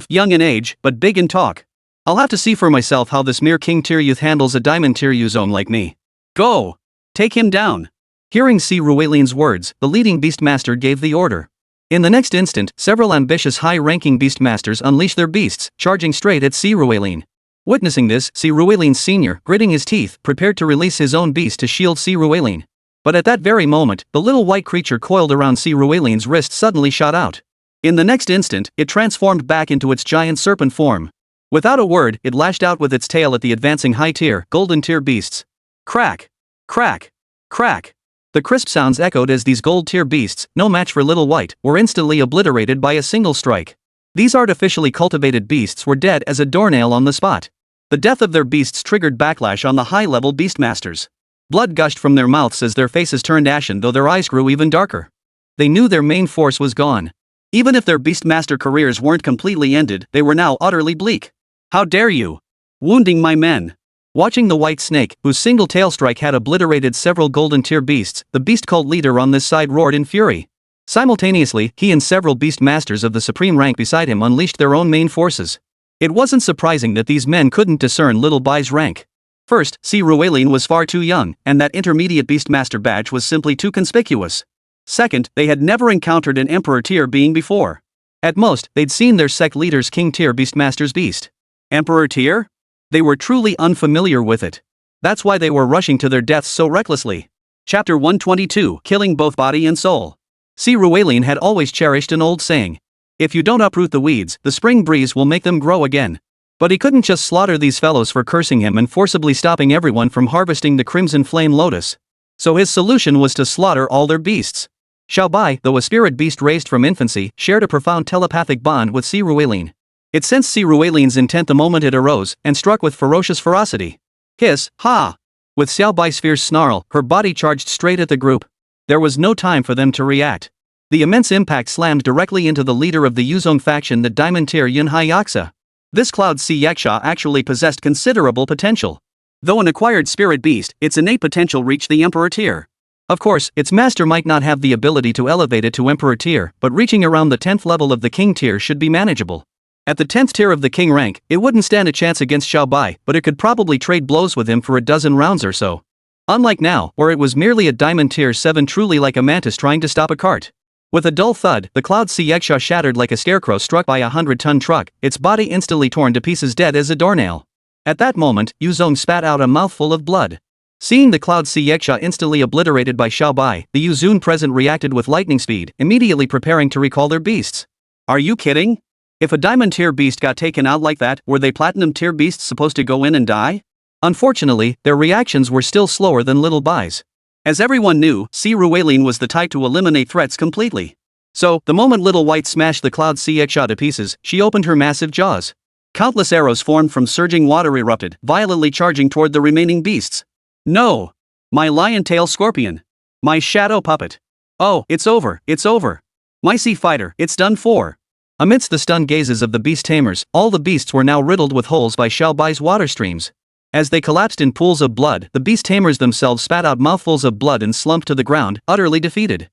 Young in age, but big in talk. I'll have to see for myself how this mere king-tier youth handles a diamond-tier Yuzong like me. Go! Take him down! Hearing Si Ruelin's words, the leading Beastmaster gave the order. In the next instant, several ambitious high-ranking Beastmasters unleashed their beasts, charging straight at Si Ruelin. Witnessing this, Si Ruelin's senior, gritting his teeth, prepared to release his own beast to shield Si Ruelin. But at that very moment, the little white creature coiled around Si Ruelin's wrist suddenly shot out. In the next instant, it transformed back into its giant serpent form. Without a word, it lashed out with its tail at the advancing high-tier, golden-tier beasts. Crack! Crack! Crack! The crisp sounds echoed as these gold-tier beasts, no match for Little White, were instantly obliterated by a single strike. These artificially cultivated beasts were dead as a doornail on the spot. The death of their beasts triggered backlash on the high-level beastmasters. Blood gushed from their mouths as their faces turned ashen, though their eyes grew even darker. They knew their main force was gone. Even if their beastmaster careers weren't completely ended, they were now utterly bleak. How dare you! Wounding my men! Watching the white snake, whose single tail strike had obliterated several golden-tier beasts, the beast cult leader on this side roared in fury. Simultaneously, he and several beast masters of the supreme rank beside him unleashed their own main forces. It wasn't surprising that these men couldn't discern Little Bai's rank. First, Si Ruelin was far too young, and that intermediate beastmaster badge was simply too conspicuous. Second, they had never encountered an emperor-tier being before. At most, they'd seen their sect leader's king-tier beastmaster's beast. Emperor-tier? They were truly unfamiliar with it. That's why they were rushing to their deaths so recklessly. Chapter 122, Killing Both Body and Soul. Si Ruelin had always cherished an old saying. If you don't uproot the weeds, the spring breeze will make them grow again. But he couldn't just slaughter these fellows for cursing him and forcibly stopping everyone from harvesting the crimson flame lotus. So his solution was to slaughter all their beasts. Xiao Bai, though a spirit beast raised from infancy, shared a profound telepathic bond with Si Ruelin. It sensed Si Ruelin's intent the moment it arose, and struck with ferocious ferocity. Hiss, ha! With Xiao Bai's fierce snarl, her body charged straight at the group. There was no time for them to react. The immense impact slammed directly into the leader of the Yuzong faction, the diamond-tier Yunhai Yaksa. This Cloud Sea Yaksha actually possessed considerable potential. Though an acquired spirit beast, its innate potential reached the Emperor tier. Of course, its master might not have the ability to elevate it to Emperor tier, but reaching around the 10th level of the King tier should be manageable. At the 10th tier of the King rank, it wouldn't stand a chance against Xiao Bai, but it could probably trade blows with him for a dozen rounds or so. Unlike now, where it was merely a diamond tier 7, truly like a mantis trying to stop a cart. With a dull thud, the Cloud Sea Yaksha shattered like a scarecrow struck by a 100-ton truck, its body instantly torn to pieces, dead as a doornail. At that moment, Yuzong spat out a mouthful of blood. Seeing the Cloud Sea Yaksha instantly obliterated by Xiao Bai, the Yuzun present reacted with lightning speed, immediately preparing to recall their beasts. Are you kidding? If a diamond tier beast got taken out like that, were they platinum tier beasts supposed to go in and die? Unfortunately, their reactions were still slower than Little Bai's. As everyone knew, Si Ruelin was the type to eliminate threats completely. So, the moment Little White smashed the Cloud Sea Yaksha to pieces, she opened her massive jaws. Countless arrows formed from surging water erupted, violently charging toward the remaining beasts. No! My lion-tail scorpion! My shadow puppet! Oh, it's over, it's over! My sea fighter, it's done for! Amidst the stunned gazes of the beast tamers, all the beasts were now riddled with holes by Xiao Bai's water streams. As they collapsed in pools of blood, the beast tamers themselves spat out mouthfuls of blood and slumped to the ground, utterly defeated.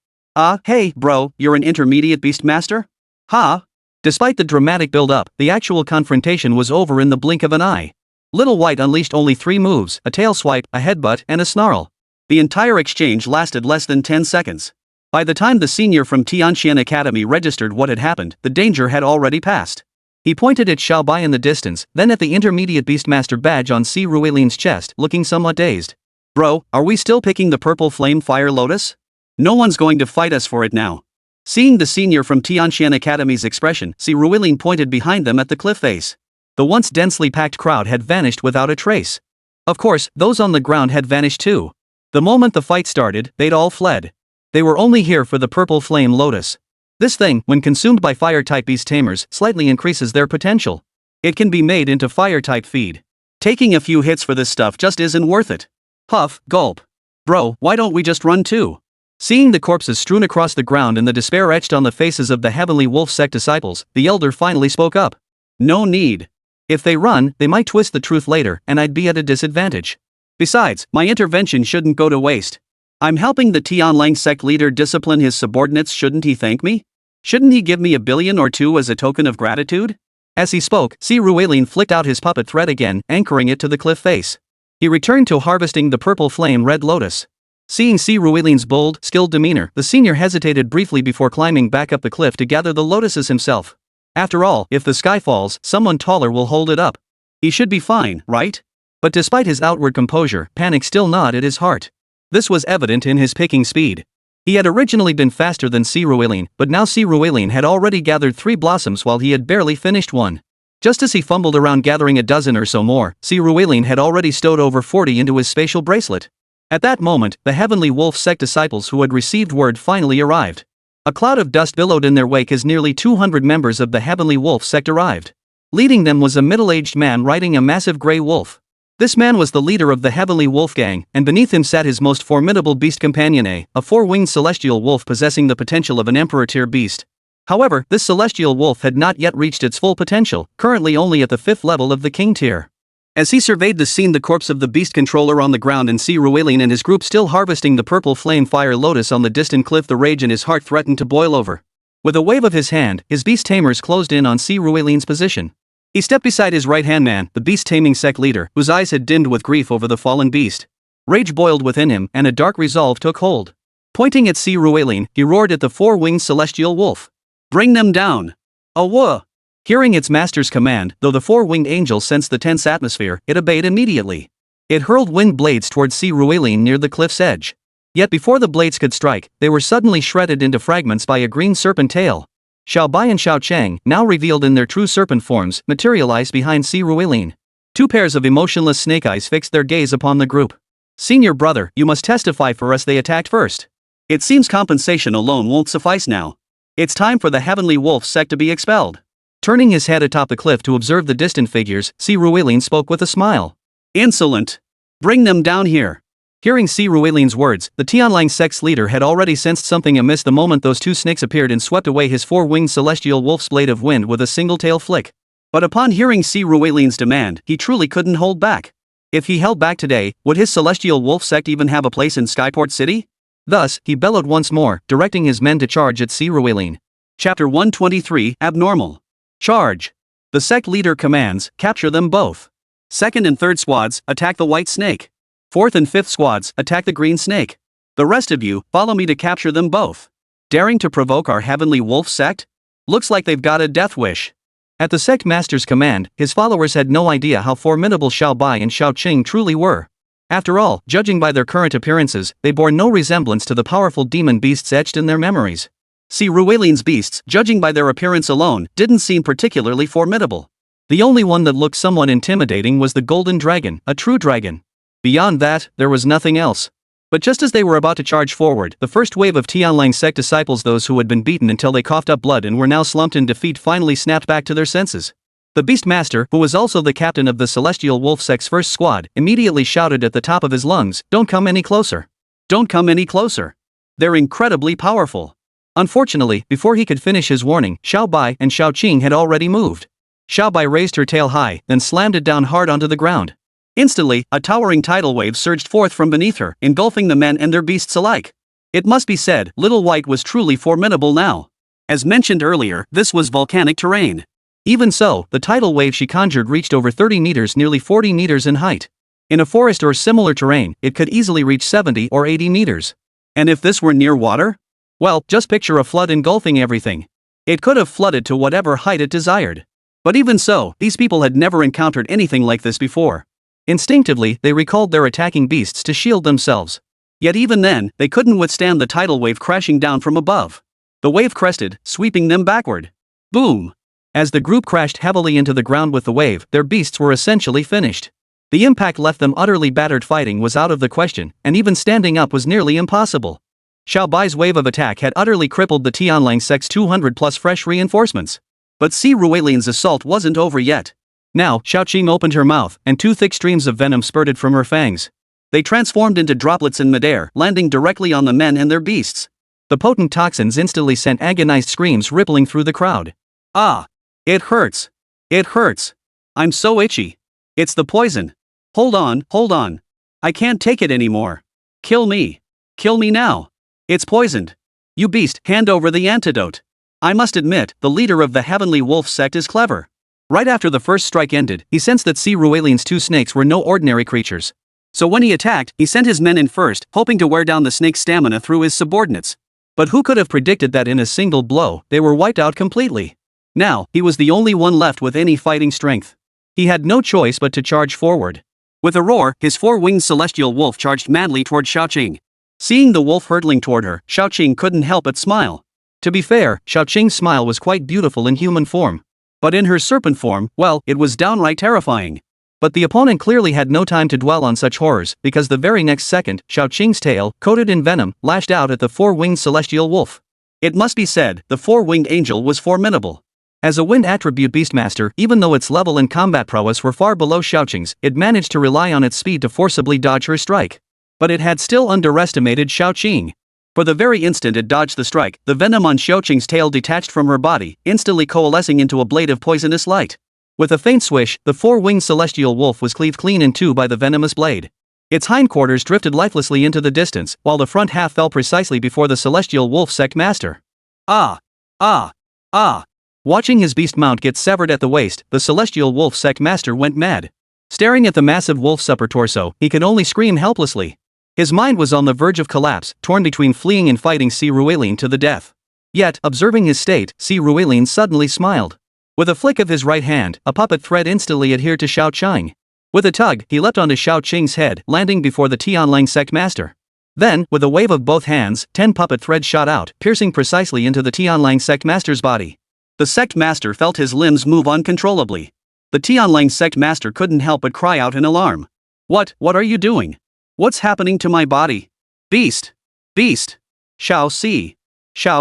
Hey, bro, you're an intermediate beast master? Ha! Despite the dramatic build-up, the actual confrontation was over in the blink of an eye. Little White unleashed only 3 moves, a tail swipe, a headbutt, and a snarl. The entire exchange lasted less than 10 seconds. By the time the senior from Tianqian Academy registered what had happened, the danger had already passed. He pointed at Xiao Bai in the distance, then at the intermediate beastmaster badge on Si Ruilin's chest, looking somewhat dazed. Bro, are we still picking the purple flame fire lotus? No one's going to fight us for it now. Seeing the senior from Tianqian Academy's expression, Si Ruilin pointed behind them at the cliff face. The once densely packed crowd had vanished without a trace. Of course, those on the ground had vanished too. The moment the fight started, they'd all fled. They were only here for the purple flame lotus. This thing, when consumed by fire-type beast tamers, slightly increases their potential. It can be made into fire-type feed. Taking a few hits for this stuff just isn't worth it. Puff, gulp. Bro, why don't we just run too? Seeing the corpses strewn across the ground and the despair etched on the faces of the Heavenly Wolf sect disciples, the elder finally spoke up. No need. If they run, they might twist the truth later, and I'd be at a disadvantage. Besides, my intervention shouldn't go to waste. I'm helping the Tianlang sect leader discipline his subordinates, shouldn't he thank me? Shouldn't he give me $1 billion or 2 as a token of gratitude? As he spoke, Si Ruilin flicked out his puppet thread again, anchoring it to the cliff face. He returned to harvesting the purple flame red lotus. Seeing Si Ruilin's bold, skilled demeanor, the senior hesitated briefly before climbing back up the cliff to gather the lotuses himself. After all, if the sky falls, someone taller will hold it up. He should be fine, right? But despite his outward composure, panic still gnawed at his heart. This was evident in his picking speed. He had originally been faster than Si Ruilin, but now Si Ruilin had already gathered 3 blossoms while he had barely finished one. Just as he fumbled around gathering a dozen or so more, Si Ruilin had already stowed over 40 into his spatial bracelet. At that moment, the Heavenly Wolf sect disciples who had received word finally arrived. A cloud of dust billowed in their wake as nearly 200 members of the Heavenly Wolf sect arrived. Leading them was a middle-aged man riding a massive grey wolf. This man was the leader of the Heavenly Wolf Gang, and beneath him sat his most formidable beast companion, a 4-winged celestial wolf possessing the potential of an emperor-tier beast. However, this celestial wolf had not yet reached its full potential, currently only at the 5th level of the king tier. As he surveyed the scene, the corpse of the beast controller on the ground and Si Ruilin and his group still harvesting the purple flame fire lotus on the distant cliff, the rage in his heart threatened to boil over. With a wave of his hand, his beast tamers closed in on Si Ruilin's position. He stepped beside his right-hand man, the beast-taming sect leader, whose eyes had dimmed with grief over the fallen beast. Rage boiled within him, and a dark resolve took hold. Pointing at Si Ruilin, he roared at the 4-winged celestial wolf. Bring them down! Awah! Hearing its master's command, though the 4-winged angel sensed the tense atmosphere, it obeyed immediately. It hurled wind blades towards Si Ruilin near the cliff's edge. Yet before the blades could strike, they were suddenly shredded into fragments by a green serpent tail. Xiao Bai and Xiao Chang, now revealed in their true serpent forms, materialized behind Si Ruilin. 2 pairs of emotionless snake eyes fixed their gaze upon the group. Senior brother, you must testify for us they attacked first. It seems compensation alone won't suffice now. It's time for the Heavenly Wolf sect to be expelled. Turning his head atop the cliff to observe the distant figures, Si Ruilin spoke with a smile. Insolent! Bring them down here! Hearing Si Ruilin's words, the Tianlang sect's leader had already sensed something amiss the moment those 2 snakes appeared and swept away his 4-winged celestial wolf's blade of wind with a single tail flick. But upon hearing Si Ruilin's demand, he truly couldn't hold back. If he held back today, would his celestial wolf sect even have a place in Skyport City? Thus, he bellowed once more, directing his men to charge at Si Ruilin. Chapter 123, Abnormal. Charge. The sect leader commands, capture them both. 2nd and 3rd squads, attack the white snake. 4th and 5th squads, attack the green snake. The rest of you, follow me to capture them both. Daring to provoke our Heavenly Wolf sect? Looks like they've got a death wish. At the sect master's command, his followers had no idea how formidable Xiao Bai and Xiao Qing truly were. After all, judging by their current appearances, they bore no resemblance to the powerful demon beasts etched in their memories. Si Ruilin's beasts, judging by their appearance alone, didn't seem particularly formidable. The only one that looked somewhat intimidating was the golden dragon, a true dragon. Beyond that, there was nothing else. But just as they were about to charge forward, the first wave of Tianlang sect disciples, those who had been beaten until they coughed up blood and were now slumped in defeat, finally snapped back to their senses. The Beastmaster, who was also the captain of the Celestial Wolf sect's first squad, immediately shouted at the top of his lungs, "Don't come any closer. Don't come any closer. They're incredibly powerful." Unfortunately, before he could finish his warning, Xiao Bai and Xiao Qing had already moved. Xiao Bai raised her tail high, then slammed it down hard onto the ground. Instantly, a towering tidal wave surged forth from beneath her, engulfing the men and their beasts alike. It must be said, Little White was truly formidable now. As mentioned earlier, this was volcanic terrain. Even so, the tidal wave she conjured reached over 30 meters, nearly 40 meters in height. In a forest or similar terrain, it could easily reach 70 or 80 meters. And if this were near water? Well, just picture a flood engulfing everything. It could have flooded to whatever height it desired. But even so, these people had never encountered anything like this before. Instinctively, they recalled their attacking beasts to shield themselves. Yet even then, they couldn't withstand the tidal wave crashing down from above. The wave crested, sweeping them backward. Boom! As the group crashed heavily into the ground with the wave, their beasts were essentially finished. The impact left them utterly battered. Fighting was out of the question, and even standing up was nearly impossible. Xiao Bai's wave of attack had utterly crippled the Tianlang sect's 200-plus fresh reinforcements. But Si Ruilian's assault wasn't over yet. Now, Xiao Qing opened her mouth, and 2 thick streams of venom spurted from her fangs. They transformed into droplets in midair, landing directly on the men and their beasts. The potent toxins instantly sent agonized screams rippling through the crowd. Ah! It hurts! It hurts! I'm so itchy! It's the poison! Hold on! I can't take it anymore! Kill me! Kill me now! It's poisoned! You beast, hand over the antidote! I must admit, the leader of the Heavenly Wolf sect is clever. Right after the first strike ended, he sensed that Si Ruilian's 2 snakes were no ordinary creatures. So when he attacked, he sent his men in first, hoping to wear down the snake's stamina through his subordinates. But who could have predicted that in a single blow, they were wiped out completely? Now, he was the only one left with any fighting strength. He had no choice but to charge forward. With a roar, his 4-winged celestial wolf charged madly toward Xiao Qing. Seeing the wolf hurtling toward her, Xiao Qing couldn't help but smile. To be fair, Xiao Qing's smile was quite beautiful in human form. But in her serpent form, well, it was downright terrifying. But the opponent clearly had no time to dwell on such horrors, because the very next second, Xiao Qing's tail, coated in venom, lashed out at the 4-winged celestial wolf. It must be said, the 4-winged angel was formidable. As a wind attribute beastmaster, even though its level and combat prowess were far below Xiao Qing's, it managed to rely on its speed to forcibly dodge her strike. But it had still underestimated Xiao Qing. For the very instant it dodged the strike, the venom on Xiao Qing's tail detached from her body, instantly coalescing into a blade of poisonous light. With a faint swish, the 4-winged celestial wolf was cleaved clean in 2 by the venomous blade. Its hindquarters drifted lifelessly into the distance, while the front half fell precisely before the celestial wolf sect master. Ah! Ah! Ah! Watching his beast mount get severed at the waist, the celestial wolf sect master went mad. Staring at the massive wolf's upper torso, he could only scream helplessly. His mind was on the verge of collapse, torn between fleeing and fighting Si Ruilian to the death. Yet, observing his state, Si Ruilian suddenly smiled. With a flick of his right hand, a puppet thread instantly adhered to Xiao Qing. With a tug, he leapt onto Xiao Qing's head, landing before the Tianlang sect master. Then, with a wave of both hands, 10 puppet threads shot out, piercing precisely into the Tianlang sect master's body. The sect master felt his limbs move uncontrollably. The Tianlang sect master couldn't help but cry out in alarm. What are you doing? What's happening to my body? Beast! Beast! Xiao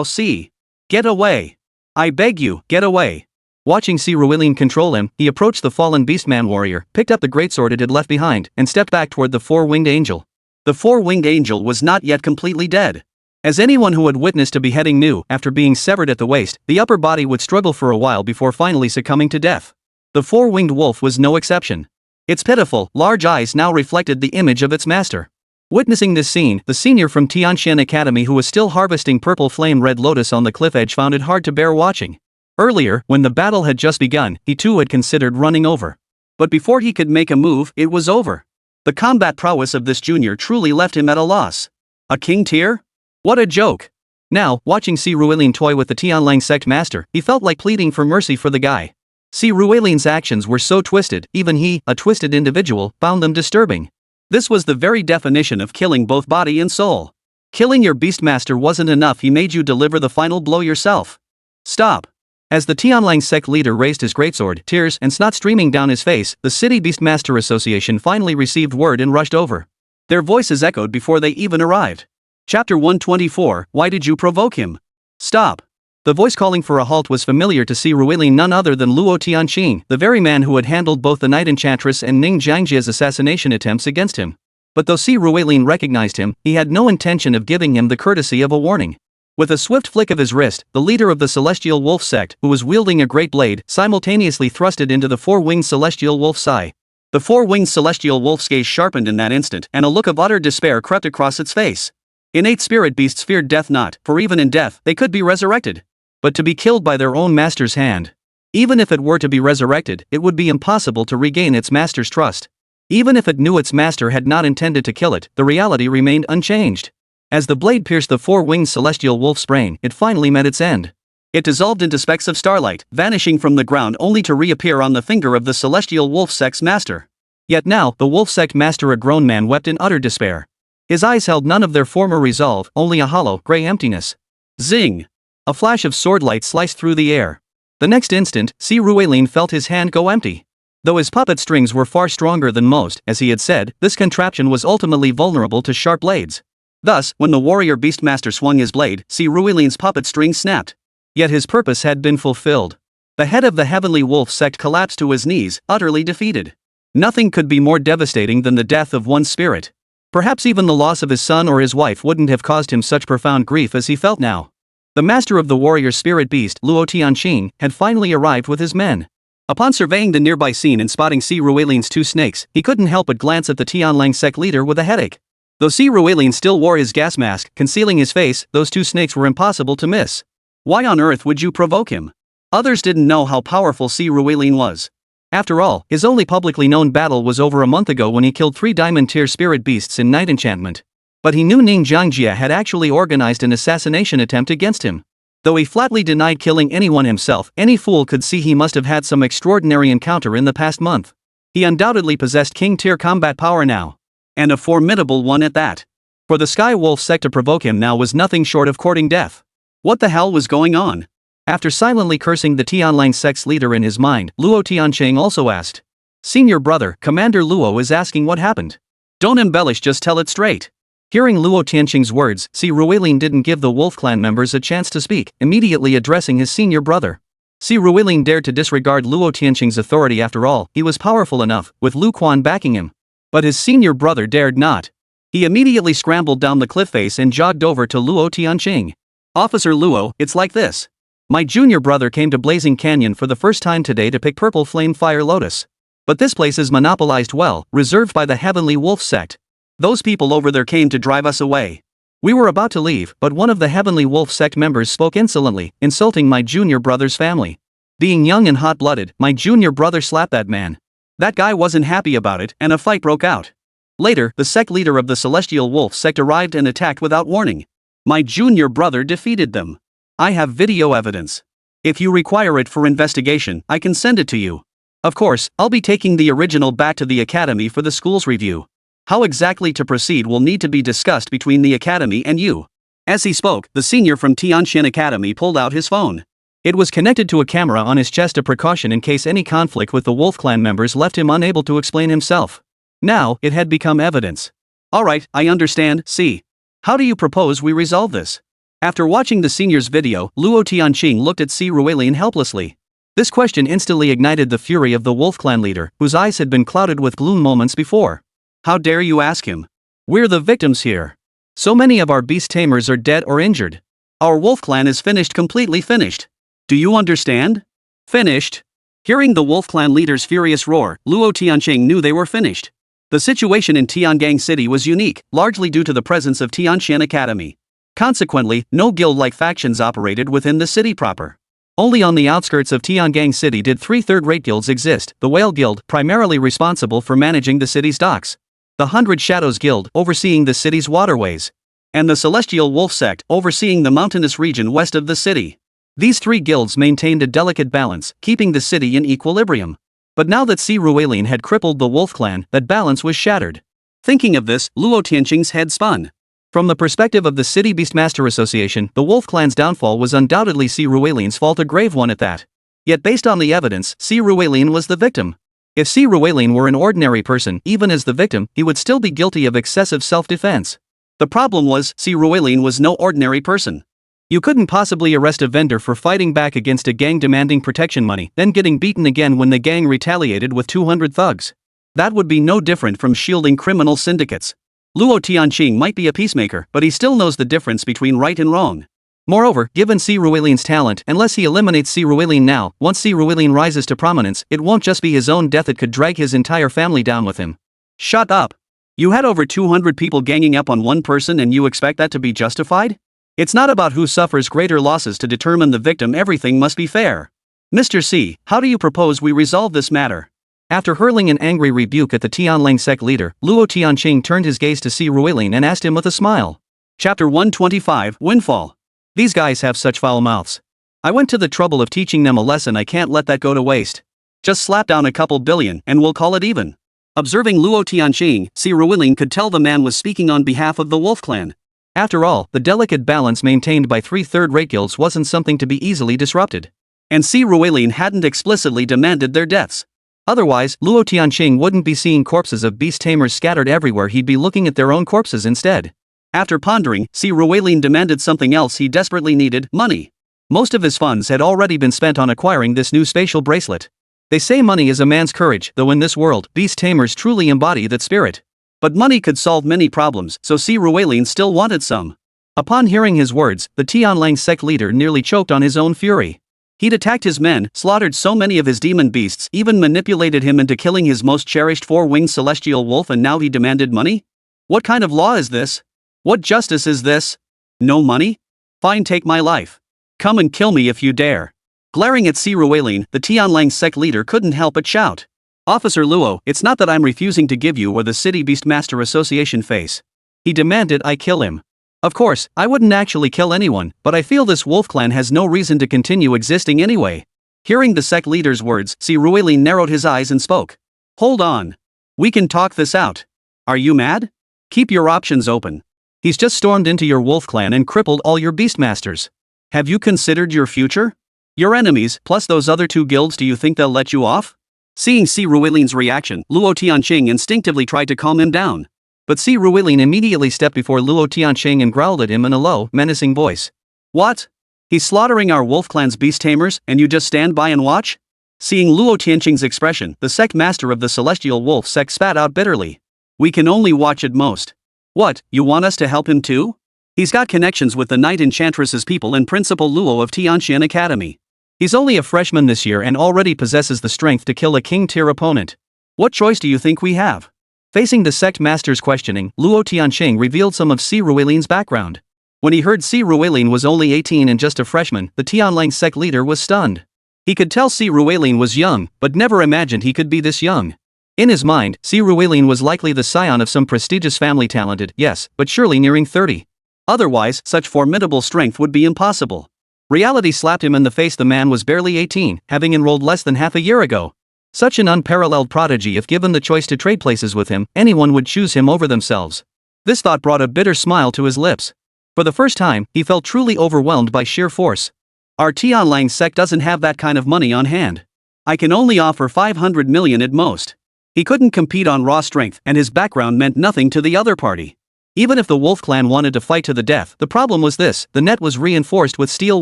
Si! Get away! I beg you, get away! Watching Si Ruilian control him, he approached the fallen beastman warrior, picked up the greatsword it had left behind, and stepped back toward the 4-winged angel. The 4-winged angel was not yet completely dead. As anyone who had witnessed a beheading knew, after being severed at the waist, the upper body would struggle for a while before finally succumbing to death. The 4-winged wolf was no exception. Its pitiful, large eyes now reflected the image of its master. Witnessing this scene, the senior from Tianxian Academy who was still harvesting purple flame red lotus on the cliff edge found it hard to bear watching. Earlier, when the battle had just begun, he too had considered running over. But before he could make a move, it was over. The combat prowess of this junior truly left him at a loss. A king tier? What a joke! Now, watching Si Ruilian toy with the Tianlang sect master, he felt like pleading for mercy for the guy. Si Ruilian's actions were so twisted, even he, a twisted individual, found them disturbing. This was the very definition of killing both body and soul. Killing your beastmaster wasn't enough, he made you deliver the final blow yourself. Stop! As the Tianlang sect leader raised his greatsword, tears and snot streaming down his face, the City Beastmaster Association finally received word and rushed over. Their voices echoed before they even arrived. Chapter 124, Why did you provoke him? Stop! The voice calling for a halt was familiar to Si Ruilian, none other than Luo Tianqing, the very man who had handled both the Night Enchantress and Ning Jiangjia's assassination attempts against him. But though Si Ruilian recognized him, he had no intention of giving him the courtesy of a warning. With a swift flick of his wrist, the leader of the Celestial Wolf sect, who was wielding a great blade, simultaneously thrust it into the 4-winged Celestial Wolf's eye. The four-winged celestial wolf's gaze sharpened in that instant, and a look of utter despair crept across its face. Innate spirit beasts feared death not, for even in death, they could be resurrected. But to be killed by their own master's hand. Even if it were to be resurrected, it would be impossible to regain its master's trust. Even if it knew its master had not intended to kill it, the reality remained unchanged. As the blade pierced the four-winged celestial wolf's brain, it finally met its end. It dissolved into specks of starlight, vanishing from the ground only to reappear on the finger of the celestial wolf sect's master. Yet now, the wolf sect master, a grown man, wept in utter despair. His eyes held none of their former resolve, only a hollow, grey emptiness. Zing! A flash of swordlight sliced through the air. The next instant, Si Ruelin felt his hand go empty. Though his puppet strings were far stronger than most, as he had said, this contraption was ultimately vulnerable to sharp blades. Thus, when the warrior beastmaster swung his blade, Si Ruelin's puppet strings snapped. Yet his purpose had been fulfilled. The head of the heavenly wolf sect collapsed to his knees, utterly defeated. Nothing could be more devastating than the death of one's spirit. Perhaps even the loss of his son or his wife wouldn't have caused him such profound grief as he felt now. The master of the warrior spirit beast, Luo Tianqing, had finally arrived with his men. Upon surveying the nearby scene and spotting Si Ruelin's two snakes, he couldn't help but glance at the Tianlang sect leader with a headache. Though Si Ruelin still wore his gas mask, concealing his face, those two snakes were impossible to miss. Why on earth would you provoke him? Others didn't know how powerful Si Ruelin was. After all, his only publicly known battle was over a month ago when he killed 3 diamond-tier spirit beasts in Night Enchantment. But he knew Ning Jiangjia had actually organized an assassination attempt against him. Though he flatly denied killing anyone himself, any fool could see he must have had some extraordinary encounter in the past month. He undoubtedly possessed king-tier combat power now. And a formidable one at that. For the Sky Wolf sect to provoke him now was nothing short of courting death. What the hell was going on? After silently cursing the Tianlang sect's leader in his mind, Luo Tianqing also asked. Senior brother, Commander Luo is asking what happened. Don't embellish, just tell it straight. Hearing Luo Tianqing's words, Si Ruelin didn't give the Wolf Clan members a chance to speak, immediately addressing his senior brother. Si Ruelin dared to disregard Luo Tianqing's authority. After all, he was powerful enough, with Lu Quan backing him. But his senior brother dared not. He immediately scrambled down the cliff face and jogged over to Luo Tianqing. Officer Luo, it's like this. My junior brother came to Blazing Canyon for the first time today to pick Purple Flame Fire Lotus. But this place is monopolized, well, reserved by the Heavenly Wolf sect. Those people over there came to drive us away. We were about to leave, but one of the Heavenly Wolf sect members spoke insolently, insulting my junior brother's family. Being young and hot-blooded, my junior brother slapped that man. That guy wasn't happy about it, and a fight broke out. Later, the sect leader of the Celestial Wolf sect arrived and attacked without warning. My junior brother defeated them. I have video evidence. If you require it for investigation, I can send it to you. Of course, I'll be taking the original back to the academy for the school's review. How exactly to proceed will need to be discussed between the academy and you. As he spoke, the senior from Tianxian Academy pulled out his phone. It was connected to a camera on his chest, a precaution in case any conflict with the Wolf Clan members left him unable to explain himself. Now, it had become evidence. Alright, I understand, see. How do you propose we resolve this? After watching the senior's video, Luo Tianqing looked at Si Ruelin helplessly. This question instantly ignited the fury of the Wolf Clan leader, whose eyes had been clouded with gloom moments before. How dare you ask him? We're the victims here. So many of our beast tamers are dead or injured. Our Wolf Clan is finished, completely finished. Do you understand? Finished? Hearing the Wolf Clan leader's furious roar, Luo Tianqing knew they were finished. The situation in Tiangang City was unique, largely due to the presence of Tianxian Academy. Consequently, no guild-like factions operated within the city proper. Only on the outskirts of Tiangang City did 3 third-rate guilds exist, the Whale Guild, primarily responsible for managing the city's docks, the 100 Shadows Guild, overseeing the city's waterways, and the Celestial Wolf Sect, overseeing the mountainous region west of the city. These 3 guilds maintained a delicate balance, keeping the city in equilibrium. But now that Si Ruelin had crippled the Wolf Clan, that balance was shattered. Thinking of this, Luo Tianqing's head spun. From the perspective of the City Beastmaster Association, the Wolf Clan's downfall was undoubtedly Si Ruelin's fault, a grave one at that. Yet based on the evidence, Si Ruelin was the victim. If Si Ruelin were an ordinary person, even as the victim, he would still be guilty of excessive self-defense. The problem was, Si Ruelin was no ordinary person. You couldn't possibly arrest a vendor for fighting back against a gang demanding protection money, then getting beaten again when the gang retaliated with 200 thugs. That would be no different from shielding criminal syndicates. Luo Tianqing might be a peacemaker, but he still knows the difference between right and wrong. Moreover, given Si Ruilien's talent, unless he eliminates Si Ruilien now, once Si Ruilien rises to prominence, it won't just be his own death, it could drag his entire family down with him. Shut up. You had over 200 people ganging up on one person and you expect that to be justified? It's not about who suffers greater losses to determine the victim, everything must be fair. Mr. C, how do you propose we resolve this matter? After hurling an angry rebuke at the Tianlang sect leader, Luo Tianqing turned his gaze to Si Ruilien and asked him with a smile. Chapter 125, Windfall. These guys have such foul mouths. I went to the trouble of teaching them a lesson, I can't let that go to waste. Just slap down a couple billion and we'll call it even. Observing Luo Tianqing, Si Ruilien could tell the man was speaking on behalf of the Wolf Clan. After all, the delicate balance maintained by 3 third-rate guilds wasn't something to be easily disrupted. And Si Ruilien hadn't explicitly demanded their deaths. Otherwise, Luo Tianqing wouldn't be seeing corpses of beast tamers scattered everywhere, he'd be looking at their own corpses instead. After pondering, Si Ruilien demanded something else he desperately needed: money. Most of his funds had already been spent on acquiring this new spatial bracelet. They say money is a man's courage, though in this world, beast tamers truly embody that spirit. But money could solve many problems, so Si Ruilien still wanted some. Upon hearing his words, the Tianlang sect leader nearly choked on his own fury. He'd attacked his men, slaughtered so many of his demon beasts, even manipulated him into killing his most cherished 4-winged celestial wolf, and now he demanded money? What kind of law is this? What justice is this? No money? Fine, take my life. Come and kill me if you dare. Glaring at Si Ruilien, the Tianlang sect leader couldn't help but shout. Officer Luo, it's not that I'm refusing to give you or the City Beastmaster Association face. He demanded I kill him. Of course, I wouldn't actually kill anyone, but I feel this wolf clan has no reason to continue existing anyway. Hearing the sect leader's words, Si Ruilien narrowed his eyes and spoke. Hold on. We can talk this out. Are you mad? Keep your options open. He's just stormed into your wolf clan and crippled all your beastmasters. Have you considered your future? Your enemies, plus those other 2 guilds, do you think they'll let you off? Seeing Si Ruilien's reaction, Luo Tianqing instinctively tried to calm him down. But Si Ruilien immediately stepped before Luo Tianqing and growled at him in a low, menacing voice. What? He's slaughtering our wolf clan's beast tamers, and you just stand by and watch? Seeing Luo Tianqing's expression, the sect master of the celestial wolf sect spat out bitterly. We can only watch at most. What, you want us to help him too? He's got connections with the Knight Enchantress's people and Principal Luo of Tianxian Academy. He's only a freshman this year and already possesses the strength to kill a king-tier opponent. What choice do you think we have? Facing the sect master's questioning, Luo Tianqing revealed some of Si Ruilien's background. When he heard Si Ruilien was only 18 and just a freshman, the Tianlang sect leader was stunned. He could tell Si Ruilien was young, but never imagined he could be this young. In his mind, Si Ruilien was likely the scion of some prestigious family, talented, yes, but surely nearing 30. Otherwise, such formidable strength would be impossible. Reality slapped him in the face. The man was barely 18, having enrolled less than half a year ago. Such an unparalleled prodigy, if given the choice to trade places with him, anyone would choose him over themselves. This thought brought a bitter smile to his lips. For the first time, he felt truly overwhelmed by sheer force. Our Tianlang sect doesn't have that kind of money on hand. I can only offer 500 million at most. He couldn't compete on raw strength, and his background meant nothing to the other party. Even if the Wolf Clan wanted to fight to the death, the problem was this: the net was reinforced with steel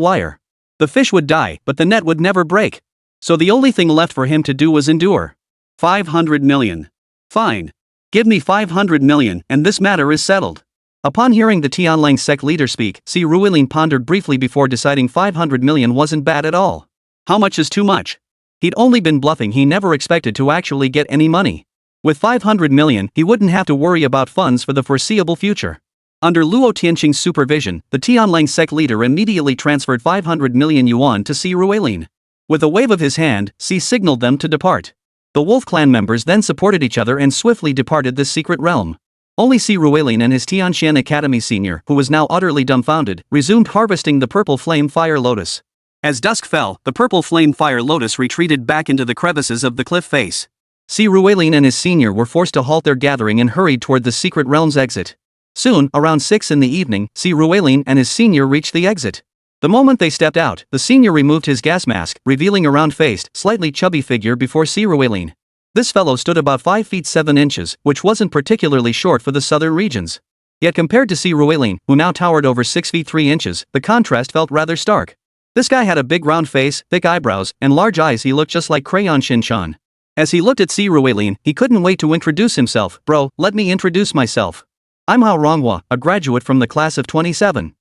wire. The fish would die, but the net would never break. So the only thing left for him to do was endure. 500 million. Fine. Give me 500 million, and this matter is settled. Upon hearing the Tianlang sect leader speak, Si Ruilien pondered briefly before deciding 500 million wasn't bad at all. How much is too much? He'd only been bluffing. He never expected to actually get any money. With 500 million, he wouldn't have to worry about funds for the foreseeable future. Under Luo Tianqing's supervision, the Tianlang sect leader immediately transferred 500 million yuan to Si Ruilien. With a wave of his hand, Si signaled them to depart. The Wolf Clan members then supported each other and swiftly departed this secret realm. Only Si Ruilien and his Tianxian Academy senior, who was now utterly dumbfounded, resumed harvesting the purple flame fire lotus. As dusk fell, the purple flame fire lotus retreated back into the crevices of the cliff face. Si Ruilien and his senior were forced to halt their gathering and hurried toward the secret realm's exit. Soon, around 6 in the evening, Si Ruilien and his senior reached the exit. The moment they stepped out, the senior removed his gas mask, revealing a round-faced, slightly chubby figure before Si Ruilien. This fellow stood about 5 feet 7 inches, which wasn't particularly short for the southern regions. Yet compared to Si Ruilien, who now towered over 6 feet 3 inches, the contrast felt rather stark. This guy had a big round face, thick eyebrows, and large eyes. He looked just like Crayon Shin-chan. As he looked at Si Ruilien, he couldn't wait to introduce himself. Bro, let me introduce myself. I'm Hao Ronghua, a graduate from the class of 27.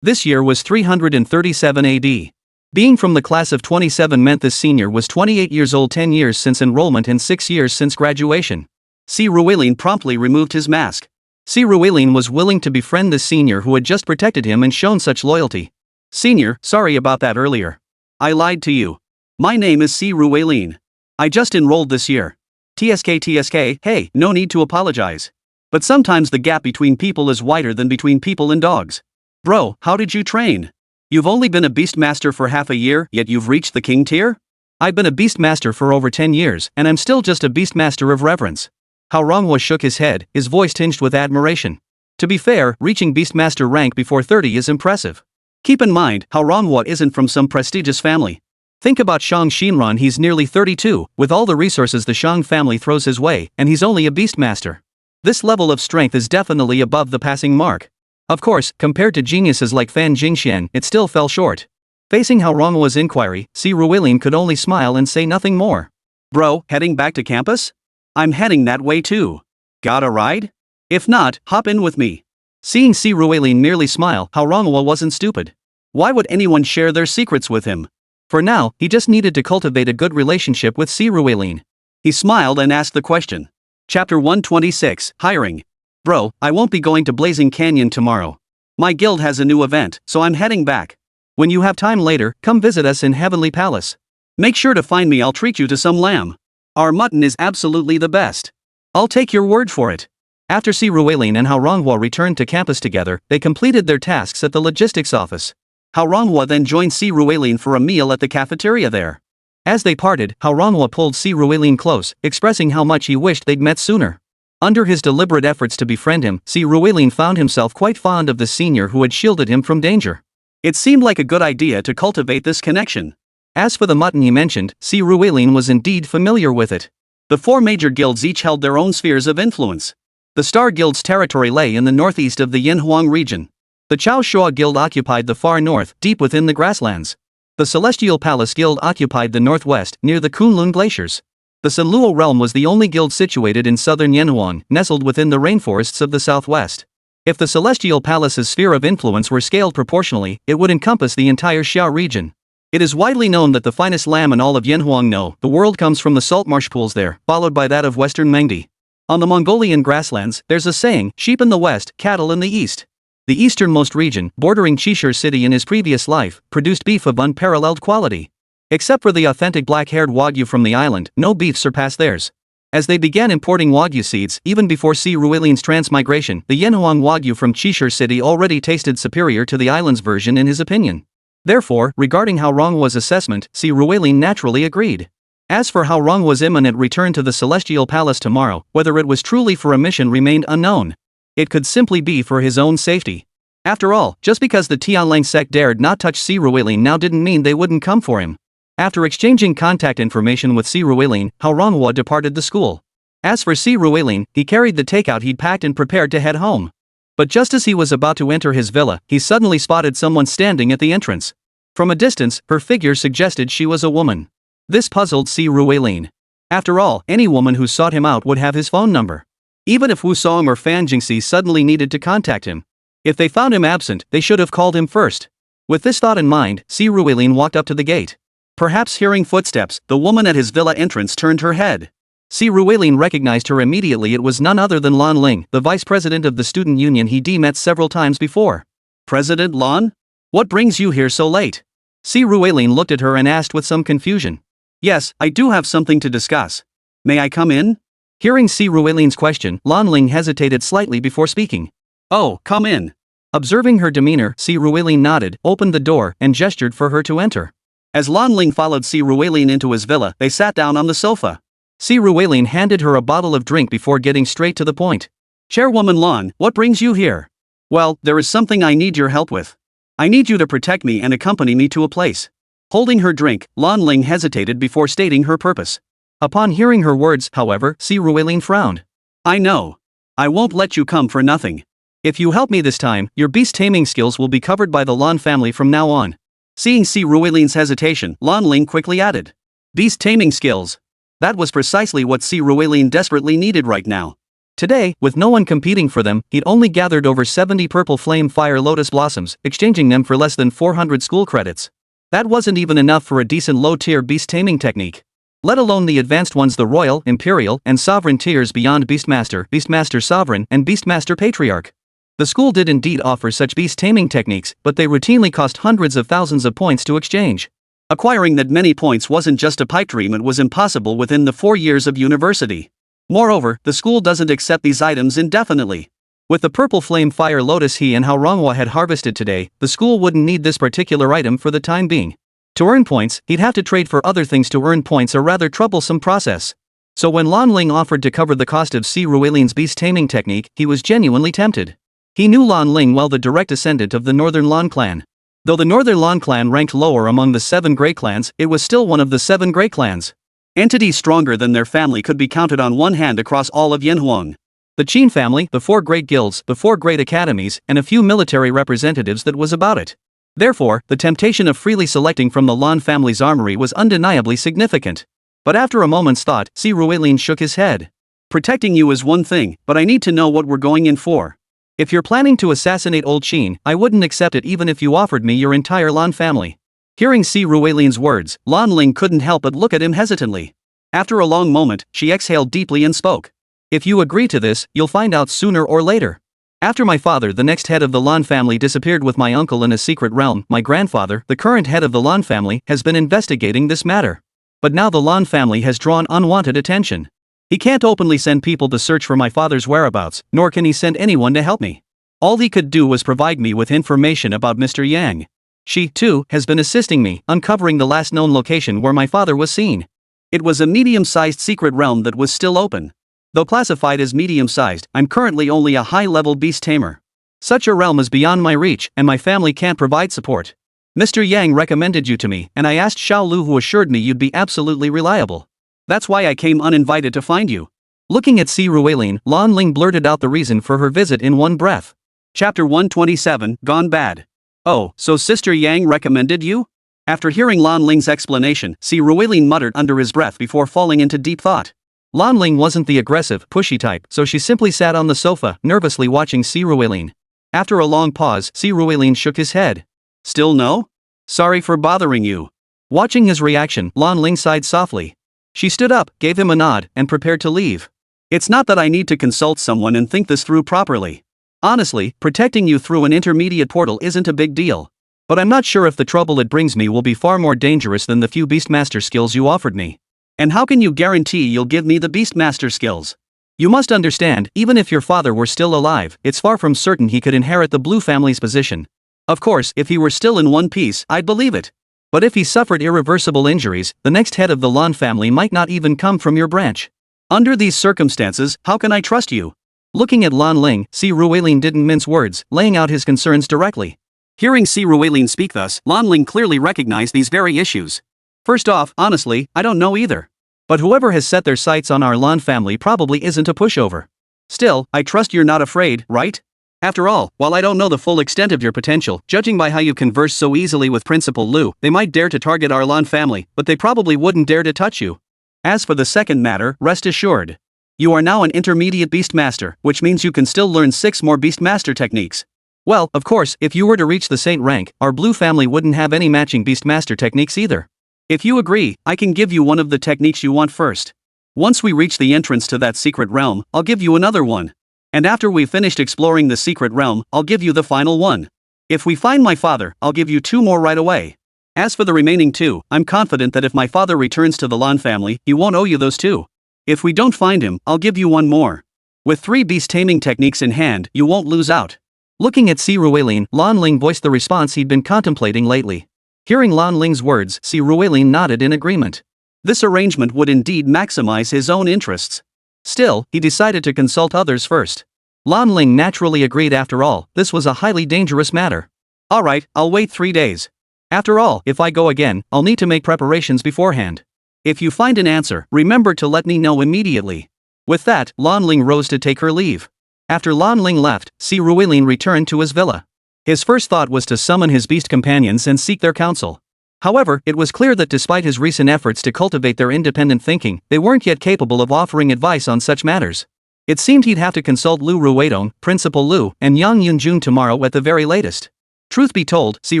This year was 337 AD. Being from the class of 27 meant this senior was 28 years old, 10 years since enrollment and 6 years since graduation. Si Ruilin promptly removed his mask. Si Ruilin was willing to befriend this senior who had just protected him and shown such loyalty. Senior, sorry about that earlier. I lied to you. My name is Si Ruilin. I just enrolled this year. TSK, hey, no need to apologize. But sometimes the gap between people is wider than between people and dogs. Bro, how did you train? You've only been a Beastmaster for half a year, yet you've reached the King tier? I've been a Beastmaster for over 10 years, and I'm still just a Beastmaster of reverence. Hao Ronghua shook his head, his voice tinged with admiration. To be fair, reaching Beastmaster rank before 30 is impressive. Keep in mind, Hao Ronghua isn't from some prestigious family. Think about Shang Xinran, he's nearly 32, with all the resources the Shang family throws his way, and he's only a Beastmaster. This level of strength is definitely above the passing mark. Of course, compared to geniuses like Fan Jingxian, it still fell short. Facing Hao Ronghua's inquiry, Si Ruilin could only smile and say nothing more. Bro, heading back to campus? I'm heading that way too. Got a ride? If not, hop in with me. Seeing Si Ruilin merely smile, Hao Ronghua wasn't stupid. Why would anyone share their secrets with him? For now, he just needed to cultivate a good relationship with Si Ruilin. He smiled and asked the question. Chapter 126, Hiring. Bro, I won't be going to Blazing Canyon tomorrow. My guild has a new event, so I'm heading back. When you have time later, come visit us in Heavenly Palace. Make sure to find me, I'll treat you to some lamb. Our mutton is absolutely the best. I'll take your word for it. After Si Ruilin and Hao Ronghua returned to campus together, they completed their tasks at the logistics office. Hao Ronghua then joined Si Ruilin for a meal at the cafeteria there. As they parted, Hao Ronghua pulled Si Ruilin close, expressing how much he wished they'd met sooner. Under his deliberate efforts to befriend him, Si Ruilin found himself quite fond of the senior who had shielded him from danger. It seemed like a good idea to cultivate this connection. As for the mutton he mentioned, Si Ruilin was indeed familiar with it. The 4 major guilds each held their own spheres of influence. The Star Guild's territory lay in the northeast of the Yinhuang region. The Chao Shua Guild occupied the far north, deep within the grasslands. The Celestial Palace Guild occupied the northwest, near the Kunlun glaciers. The Sanluo realm was the only guild situated in southern Yinhuang, nestled within the rainforests of the southwest. If the Celestial Palace's sphere of influence were scaled proportionally, it would encompass the entire Xiao region. It is widely known that the finest lamb in all of Yinhuang no, the world comes from the salt marsh pools there, followed by that of western Mengdi. On the Mongolian grasslands, there's a saying, sheep in the west, cattle in the east. The easternmost region, bordering Qishir city in his previous life, produced beef of unparalleled quality. Except for the authentic black-haired Wagyu from the island, no beef surpassed theirs. As they began importing Wagyu seeds, even before Si Ruilin's transmigration, the Yinhuang Wagyu from Qishir city already tasted superior to the island's version in his opinion. Therefore, regarding Hao Ronghua's assessment, Si Ruilin naturally agreed. As for Hao Ronghua's imminent return to the Celestial Palace tomorrow, whether it was truly for a mission remained unknown. It could simply be for his own safety. After all, just because the Tianlang sect dared not touch Si Ruilin now didn't mean they wouldn't come for him. After exchanging contact information with Si Ruilin, Hao Ronghua departed the school. As for Si Ruilin, he carried the takeout he'd packed and prepared to head home. But just as he was about to enter his villa, he suddenly spotted someone standing at the entrance. From a distance, her figure suggested she was a woman. This puzzled Si Ruilin. After all, any woman who sought him out would have his phone number. Even if Wu Song or Fan Jingxi suddenly needed to contact him. If they found him absent, they should have called him first. With this thought in mind, Si Ruilin walked up to the gate. Perhaps hearing footsteps, the woman at his villa entrance turned her head. Si Ruilin recognized her immediately. It was none other than Lan Ling, the vice president of the student union he'd met several times before. President Lan? What brings you here so late? Si Ruilin looked at her and asked with some confusion. Yes, I do have something to discuss. May I come in? Hearing Si Ruilin's question, Lan Ling hesitated slightly before speaking. Oh, come in. Observing her demeanor, Si Ruilin nodded, opened the door, and gestured for her to enter. As Lan Ling followed Si Ruilin into his villa, they sat down on the sofa. Si Ruilin handed her a bottle of drink before getting straight to the point. Chairwoman Lan, what brings you here? Well, there is something I need your help with. I need you to protect me and accompany me to a place. Holding her drink, Lan Ling hesitated before stating her purpose. Upon hearing her words, however, Si Ruilin frowned. I know. I won't let you come for nothing. If you help me this time, your beast taming skills will be covered by the Lan family from now on. Seeing Si Ruilin's hesitation, Lan Ling quickly added. Beast taming skills. That was precisely what Si Ruilin desperately needed right now. Today, with no one competing for them, he'd only gathered over 70 purple flame fire lotus blossoms, exchanging them for less than 400 school credits. That wasn't even enough for a decent low-tier beast taming technique. Let alone the advanced ones, the Royal, Imperial, and Sovereign tiers beyond Beastmaster, Beastmaster Sovereign, and Beastmaster Patriarch. The school did indeed offer such beast taming techniques, but they routinely cost hundreds of thousands of points to exchange. Acquiring that many points wasn't just a pipe dream, it was impossible within the 4 years of university. Moreover, the school doesn't accept these items indefinitely. With the purple flame fire lotus he and Manhwa had harvested today, the school wouldn't need this particular item for the time being. To earn points, he'd have to trade for other things to earn points, a rather troublesome process. So when Lan Ling offered to cover the cost of Si Ruelin's beast taming technique, he was genuinely tempted. He knew Lan Ling well, the direct descendant of the Northern Lan clan. Though the Northern Lan clan ranked lower among the 7 Grey clans, it was still one of the 7 Grey clans. Entities stronger than their family could be counted on one hand across all of Yanhuang. The Qin family, the 4 great guilds, the 4 great academies, and a few military representatives, that was about it. Therefore, the temptation of freely selecting from the Lan family's armory was undeniably significant. But after a moment's thought, Si Ruelin shook his head. Protecting you is one thing, but I need to know what we're going in for. If you're planning to assassinate old Qin, I wouldn't accept it even if you offered me your entire Lan family. Hearing Si Ruelin's words, Lan Ling couldn't help but look at him hesitantly. After a long moment, she exhaled deeply and spoke. If you agree to this, you'll find out sooner or later. After my father, the next head of the Lan family, disappeared with my uncle in a secret realm, my grandfather, the current head of the Lan family, has been investigating this matter. But now the Lan family has drawn unwanted attention. He can't openly send people to search for my father's whereabouts, nor can he send anyone to help me. All he could do was provide me with information about Mr. Yang. She, too, has been assisting me, uncovering the last known location where my father was seen. It was a medium-sized secret realm that was still open. Though classified as medium-sized, I'm currently only a high-level beast tamer. Such a realm is beyond my reach, and my family can't provide support. Mr. Yang recommended you to me, and I asked Xiao Lu, who assured me you'd be absolutely reliable. That's why I came uninvited to find you. Looking at Si Ruelin, Lan Ling blurted out the reason for her visit in one breath. Chapter 127, Gone Bad. Oh, so Sister Yang recommended you? After hearing Lan Ling's explanation, Si Ruelin muttered under his breath before falling into deep thought. Lan Ling wasn't the aggressive, pushy type, so she simply sat on the sofa, nervously watching Si Ruelin. After a long pause, Si Ruelin shook his head. Still no? Sorry for bothering you. Watching his reaction, Lan Ling sighed softly. She stood up, gave him a nod, and prepared to leave. It's not that I need to consult someone and think this through properly. Honestly, protecting you through an intermediate portal isn't a big deal. But I'm not sure if the trouble it brings me will be far more dangerous than the few Beastmaster skills you offered me. And how can you guarantee you'll give me the Beastmaster skills? You must understand, even if your father were still alive, it's far from certain he could inherit the Blue family's position. Of course, if he were still in one piece, I'd believe it. But if he suffered irreversible injuries, the next head of the Lan family might not even come from your branch. Under these circumstances, how can I trust you? Looking at Lan Ling, Si Ruelin didn't mince words, laying out his concerns directly. Hearing Si Ruelin speak thus, Lan Ling clearly recognized these very issues. First off, honestly, I don't know either. But whoever has set their sights on our Lan family probably isn't a pushover. Still, I trust you're not afraid, right? After all, while I don't know the full extent of your potential, judging by how you converse so easily with Principal Lu, they might dare to target our Lan family, but they probably wouldn't dare to touch you. As for the second matter, rest assured. You are now an intermediate Beastmaster, which means you can still learn 6 more Beastmaster techniques. Well, of course, if you were to reach the Saint rank, our Blue family wouldn't have any matching Beastmaster techniques either. If you agree, I can give you one of the techniques you want first. Once we reach the entrance to that secret realm, I'll give you another one. And after we've finished exploring the secret realm, I'll give you the final one. If we find my father, I'll give you 2 more right away. As for the remaining 2, I'm confident that if my father returns to the Lan family, he won't owe you those 2. If we don't find him, I'll give you 1 more. With 3 beast taming techniques in hand, you won't lose out. Looking at Si Ruelin, Lan Ling voiced the response he'd been contemplating lately. Hearing Lan Ling's words, Si Ruelin nodded in agreement. This arrangement would indeed maximize his own interests. Still, he decided to consult others first. Lan Ling naturally agreed. After all, this was a highly dangerous matter. Alright, I'll wait 3 days. After all, if I go again, I'll need to make preparations beforehand. If you find an answer, remember to let me know immediately. With that, Lan Ling rose to take her leave. After Lan Ling left, Si Ruelin returned to his villa. His first thought was to summon his beast companions and seek their counsel. However, it was clear that despite his recent efforts to cultivate their independent thinking, they weren't yet capable of offering advice on such matters. It seemed he'd have to consult Lu Ruidong, Principal Lu, and Yang Yunjun tomorrow at the very latest. Truth be told, Si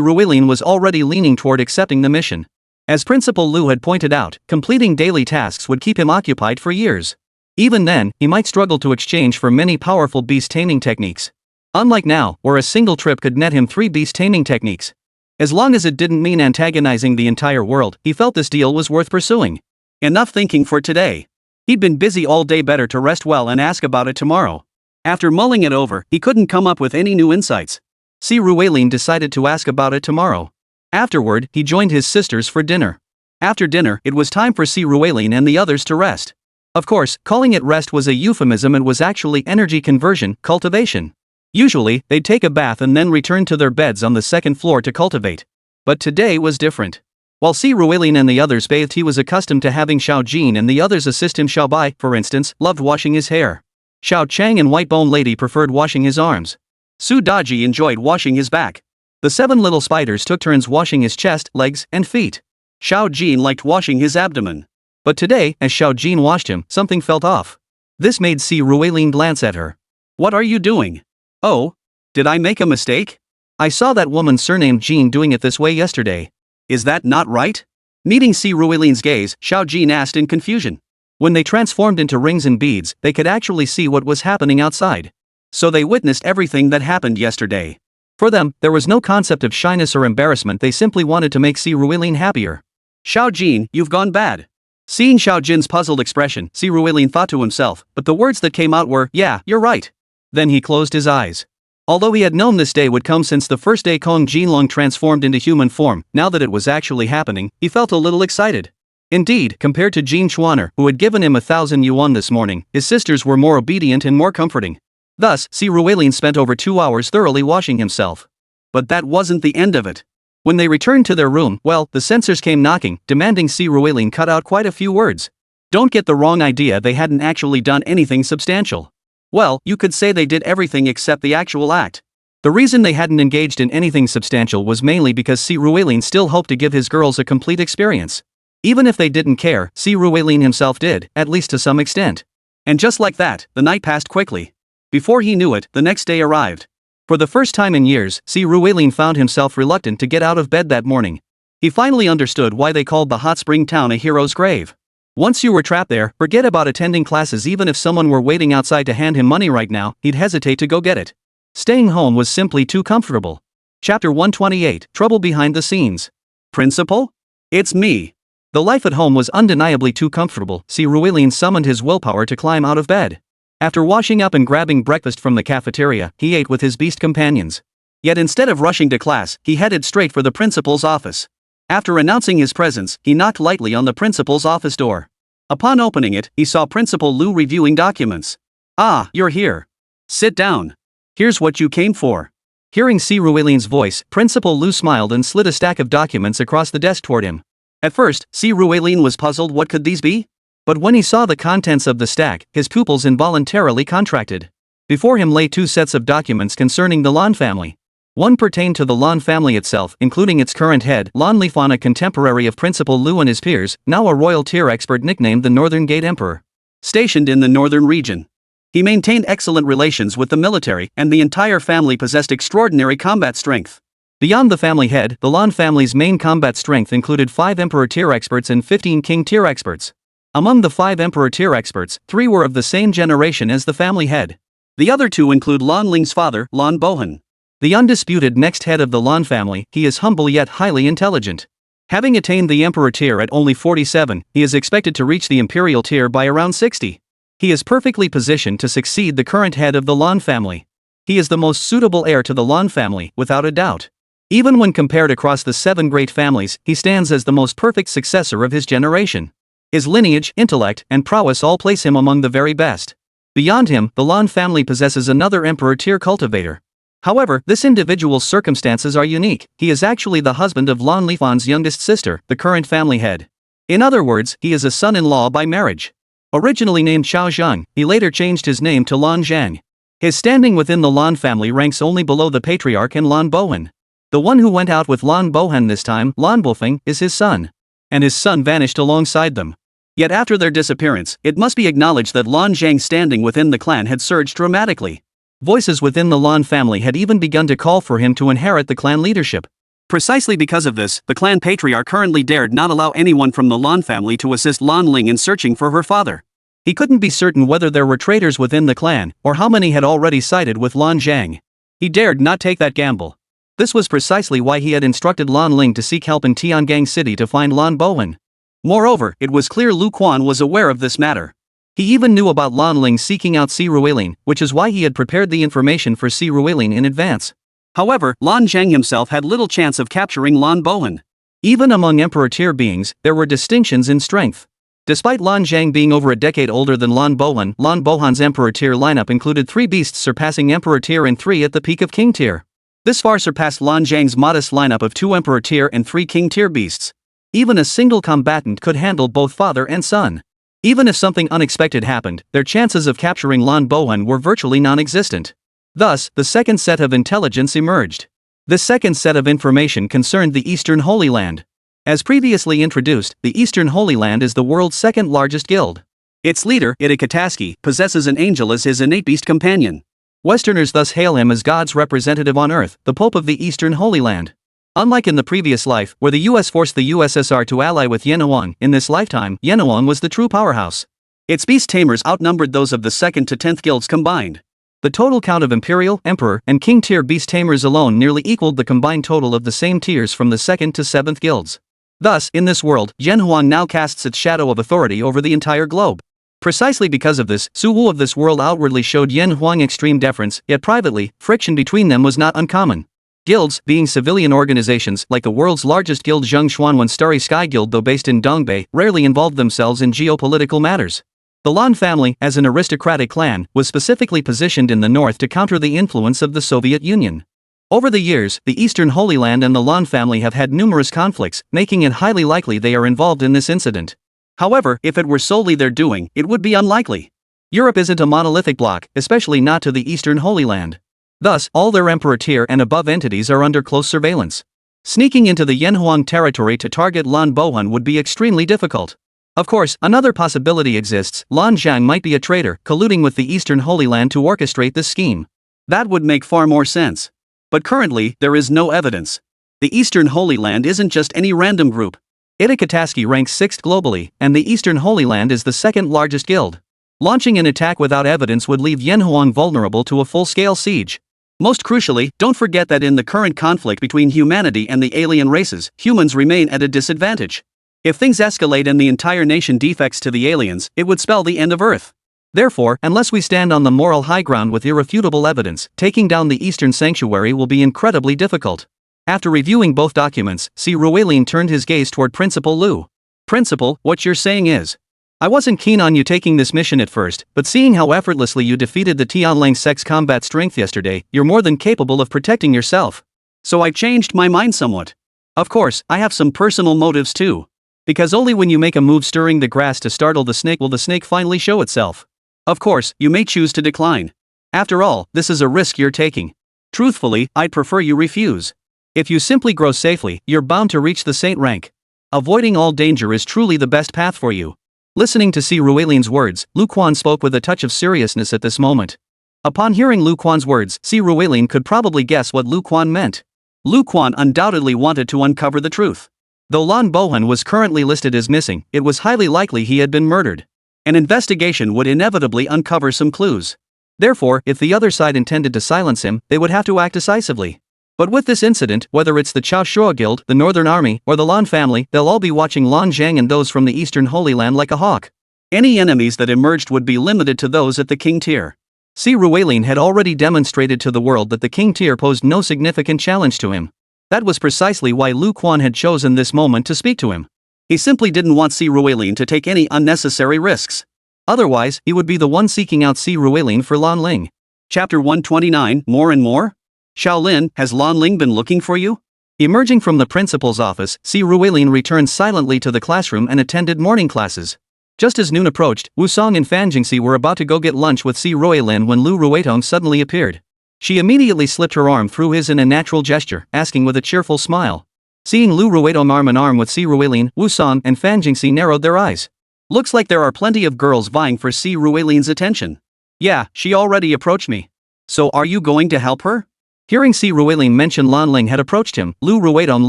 Ruilin was already leaning toward accepting the mission. As Principal Lu had pointed out, completing daily tasks would keep him occupied for years. Even then, he might struggle to exchange for many powerful beast taming techniques. Unlike now, where a single trip could net him 3 beast taming techniques. As long as it didn't mean antagonizing the entire world, he felt this deal was worth pursuing. Enough thinking for today. He'd been busy all day, better to rest well and ask about it tomorrow. After mulling it over, he couldn't come up with any new insights. Si Ruilin decided to ask about it tomorrow. Afterward, he joined his sisters for dinner. After dinner, it was time for Si Ruilin and the others to rest. Of course, calling it rest was a euphemism and was actually energy conversion, cultivation. Usually, they'd take a bath and then return to their beds on the second floor to cultivate. But today was different. While Si Ruilin and the others bathed, he was accustomed to having Xiao Jin and the others assist him. Xiao Bai, for instance, loved washing his hair. Xiao Chang and White Bone Lady preferred washing his arms. Su Daji enjoyed washing his back. The 7 little spiders took turns washing his chest, legs, and feet. Xiao Jin liked washing his abdomen. But today, as Xiao Jin washed him, something felt off. This made Si Ruilin glance at her. "What are you doing? Oh? Did I make a mistake? I saw that woman surnamed Jin doing it this way yesterday. Is that not right?" Meeting Si Ruilin's gaze, Xiao Jin asked in confusion. When they transformed into rings and beads, they could actually see what was happening outside. So they witnessed everything that happened yesterday. For them, there was no concept of shyness or embarrassment, they simply wanted to make Si Ruilin happier. "Xiao Jin, you've gone bad." Seeing Xiao Jin's puzzled expression, Si Ruilin thought to himself, but the words that came out were, "Yeah, you're right." Then he closed his eyes. Although he had known this day would come since the first day Jin Long transformed into human form, now that it was actually happening, he felt a little excited. Indeed, compared to Jin Chuaner, who had given him 1,000 yuan this morning, his sisters were more obedient and more comforting. Thus, Si Ruilin spent over 2 hours thoroughly washing himself. But that wasn't the end of it. When they returned to their room, well, the censors came knocking, demanding Si Ruilin cut out quite a few words. Don't get the wrong idea, they hadn't actually done anything substantial. Well, you could say they did everything except the actual act. The reason they hadn't engaged in anything substantial was mainly because Si Ruilin still hoped to give his girls a complete experience. Even if they didn't care, Si Ruilin himself did, at least to some extent. And just like that, the night passed quickly. Before he knew it, the next day arrived. For the first time in years, Si Ruilin found himself reluctant to get out of bed that morning. He finally understood why they called the hot spring town a hero's grave. Once you were trapped there, forget about attending classes. Even if someone were waiting outside to hand him money right now, he'd hesitate to go get it. Staying home was simply too comfortable. Chapter 128, Trouble Behind the Scenes. Principal? It's me. The life at home was undeniably too comfortable. Si Ruilin summoned his willpower to climb out of bed. After washing up and grabbing breakfast from the cafeteria, he ate with his beast companions. Yet instead of rushing to class, he headed straight for the principal's office. After announcing his presence, he knocked lightly on the principal's office door. Upon opening it, he saw Principal Lu reviewing documents. "Ah, you're here. Sit down. Here's what you came for." Hearing Si Ruilin's voice, Principal Lu smiled and slid a stack of documents across the desk toward him. At first, Si Ruilin was puzzled, what could these be? But when he saw the contents of the stack, his pupils involuntarily contracted. Before him lay 2 sets of documents concerning the Lan family. One pertained to the Lan family itself, including its current head, Lan Lifan, a contemporary of Principal Lu and his peers, now a royal tier expert nicknamed the Northern Gate Emperor. Stationed in the northern region. He maintained excellent relations with the military, and the entire family possessed extraordinary combat strength. Beyond the family head, the Lan family's main combat strength included 5 Emperor tier experts and 15 King tier experts. Among the 5 Emperor tier experts, 3 were of the same generation as the family head. The other 2 include Lan Ling's father, Lan Bohan. The undisputed next head of the Lan family, he is humble yet highly intelligent. Having attained the Emperor tier at only 47, he is expected to reach the Imperial tier by around 60. He is perfectly positioned to succeed the current head of the Lan family. He is the most suitable heir to the Lan family, without a doubt. Even when compared across the 7 great families, he stands as the most perfect successor of his generation. His lineage, intellect, and prowess all place him among the very best. Beyond him, the Lan family possesses another Emperor tier cultivator. However, this individual's circumstances are unique. He is actually the husband of Lan Lifan's youngest sister, the current family head. In other words, he is a son-in-law by marriage. Originally named Xiao Zhang, he later changed his name to Lan Zhang. His standing within the Lan family ranks only below the patriarch and Lan Bohan. The one who went out with Lan Bohan this time, Lan Bofeng, is his son. And his son vanished alongside them. Yet after their disappearance, it must be acknowledged that Lan Zhang's standing within the clan had surged dramatically. Voices within the Lan family had even begun to call for him to inherit the clan leadership. Precisely because of this, the clan patriarch currently dared not allow anyone from the Lan family to assist Lan Ling in searching for her father. He couldn't be certain whether there were traitors within the clan, or how many had already sided with Lan Zhang. He dared not take that gamble. This was precisely why he had instructed Lan Ling to seek help in Tiangang City to find Lan Bowen. Moreover, it was clear Lu Quan was aware of this matter. He even knew about Lan Ling seeking out Si Ruilin, which is why he had prepared the information for Si Ruilin in advance. However, Lan Zhang himself had little chance of capturing Lan Bowen. Even among Emperor tier beings, there were distinctions in strength. Despite Lan Zhang being over a decade older than Lan Bohan's Emperor tier lineup included 3 beasts surpassing Emperor tier and 3 at the peak of King tier. This far surpassed Lan Zhang's modest lineup of 2 Emperor tier and 3 King tier beasts. Even a single combatant could handle both father and son. Even if something unexpected happened, their chances of capturing Lan Bohan were virtually non-existent. Thus, the second set of intelligence emerged. This second set of information concerned the Eastern Holy Land. As previously introduced, the Eastern Holy Land is the world's second largest guild. Its leader, Edict, possesses an angel as his innate beast companion. Westerners thus hail him as God's representative on Earth, the Pope of the Eastern Holy Land. Unlike in the previous life, where the US forced the USSR to ally with Yenawang, in this lifetime, Yenawang was the true powerhouse. Its beast tamers outnumbered those of the 2nd to 10th guilds combined. The total count of Imperial, Emperor, and King tier beast tamers alone nearly equaled the combined total of the same tiers from the 2nd to 7th guilds. Thus, in this world, Yenhuang now casts its shadow of authority over the entire globe. Precisely because of this, Su Wu of this world outwardly showed Yenhuang extreme deference, yet privately, friction between them was not uncommon. Guilds, being civilian organizations like the world's largest guild Zhengshuanwen Starry Sky Guild though based in Dongbei, rarely involved themselves in geopolitical matters. The Lan family, as an aristocratic clan, was specifically positioned in the north to counter the influence of the Soviet Union. Over the years, the Eastern Holy Land and the Lan family have had numerous conflicts, making it highly likely they are involved in this incident. However, if it were solely their doing, it would be unlikely. Europe isn't a monolithic bloc, especially not to the Eastern Holy Land. Thus, all their Emperor tier and above entities are under close surveillance. Sneaking into the Yenhuang territory to target Lan Bohan would be extremely difficult. Of course, another possibility exists: Lan Zhang might be a traitor, colluding with the Eastern Holy Land to orchestrate this scheme. That would make far more sense. But currently, there is no evidence. The Eastern Holy Land isn't just any random group. Edict ranks 6th globally, and the Eastern Holy Land is the 2nd largest guild. Launching an attack without evidence would leave Yenhuang vulnerable to a full-scale siege. Most crucially, don't forget that in the current conflict between humanity and the alien races, humans remain at a disadvantage. If things escalate and the entire nation defects to the aliens, it would spell the end of Earth. Therefore, unless we stand on the moral high ground with irrefutable evidence, taking down the Eastern Sanctuary will be incredibly difficult. After reviewing both documents, Si Ruilin turned his gaze toward Principal Lu. Principal, what you're saying is, I wasn't keen on you taking this mission at first, but seeing how effortlessly you defeated the Tianlang sect's combat strength yesterday, you're more than capable of protecting yourself. So I changed my mind somewhat. Of course, I have some personal motives too. Because only when you make a move stirring the grass to startle the snake will the snake finally show itself. Of course, you may choose to decline. After all, this is a risk you're taking. Truthfully, I'd prefer you refuse. If you simply grow safely, you're bound to reach the saint rank. Avoiding all danger is truly the best path for you. Listening to Si Ruilin's words, Lu Quan spoke with a touch of seriousness at this moment. Upon hearing Lu Quan's words, Si Ruilin could probably guess what Lu Quan meant. Lu Quan undoubtedly wanted to uncover the truth. Though Lan Bohan was currently listed as missing, it was highly likely he had been murdered. An investigation would inevitably uncover some clues. Therefore, if the other side intended to silence him, they would have to act decisively. But with this incident, whether it's the Chao Shua Guild, the Northern Army, or the Lan family, they'll all be watching Lan Zhang and those from the Eastern Holy Land like a hawk. Any enemies that emerged would be limited to those at the King tier. Si Ruilin had already demonstrated to the world that the King tier posed no significant challenge to him. That was precisely why Lu Quan had chosen this moment to speak to him. He simply didn't want Si Ruilin to take any unnecessary risks. Otherwise, he would be the one seeking out Si Ruilin for Lan Ling. Chapter 129, More and More? Shaolin, has Lan Ling been looking for you? Emerging from the principal's office, Si Ruilin returned silently to the classroom and attended morning classes. Just as noon approached, Wu Song and Fan Jingxi were about to go get lunch with Si Ruilin when Lu Ruetong suddenly appeared. She immediately slipped her arm through his in a natural gesture, asking with a cheerful smile. Seeing Lu Ruetong arm in arm with Si Ruilin, Wu Song and Fan Jingxi narrowed their eyes. Looks like there are plenty of girls vying for Si Ruelin's attention. Yeah, she already approached me. So are you going to help her? Hearing Si Ruelin mention Lan Ling had approached him, Lu Rueton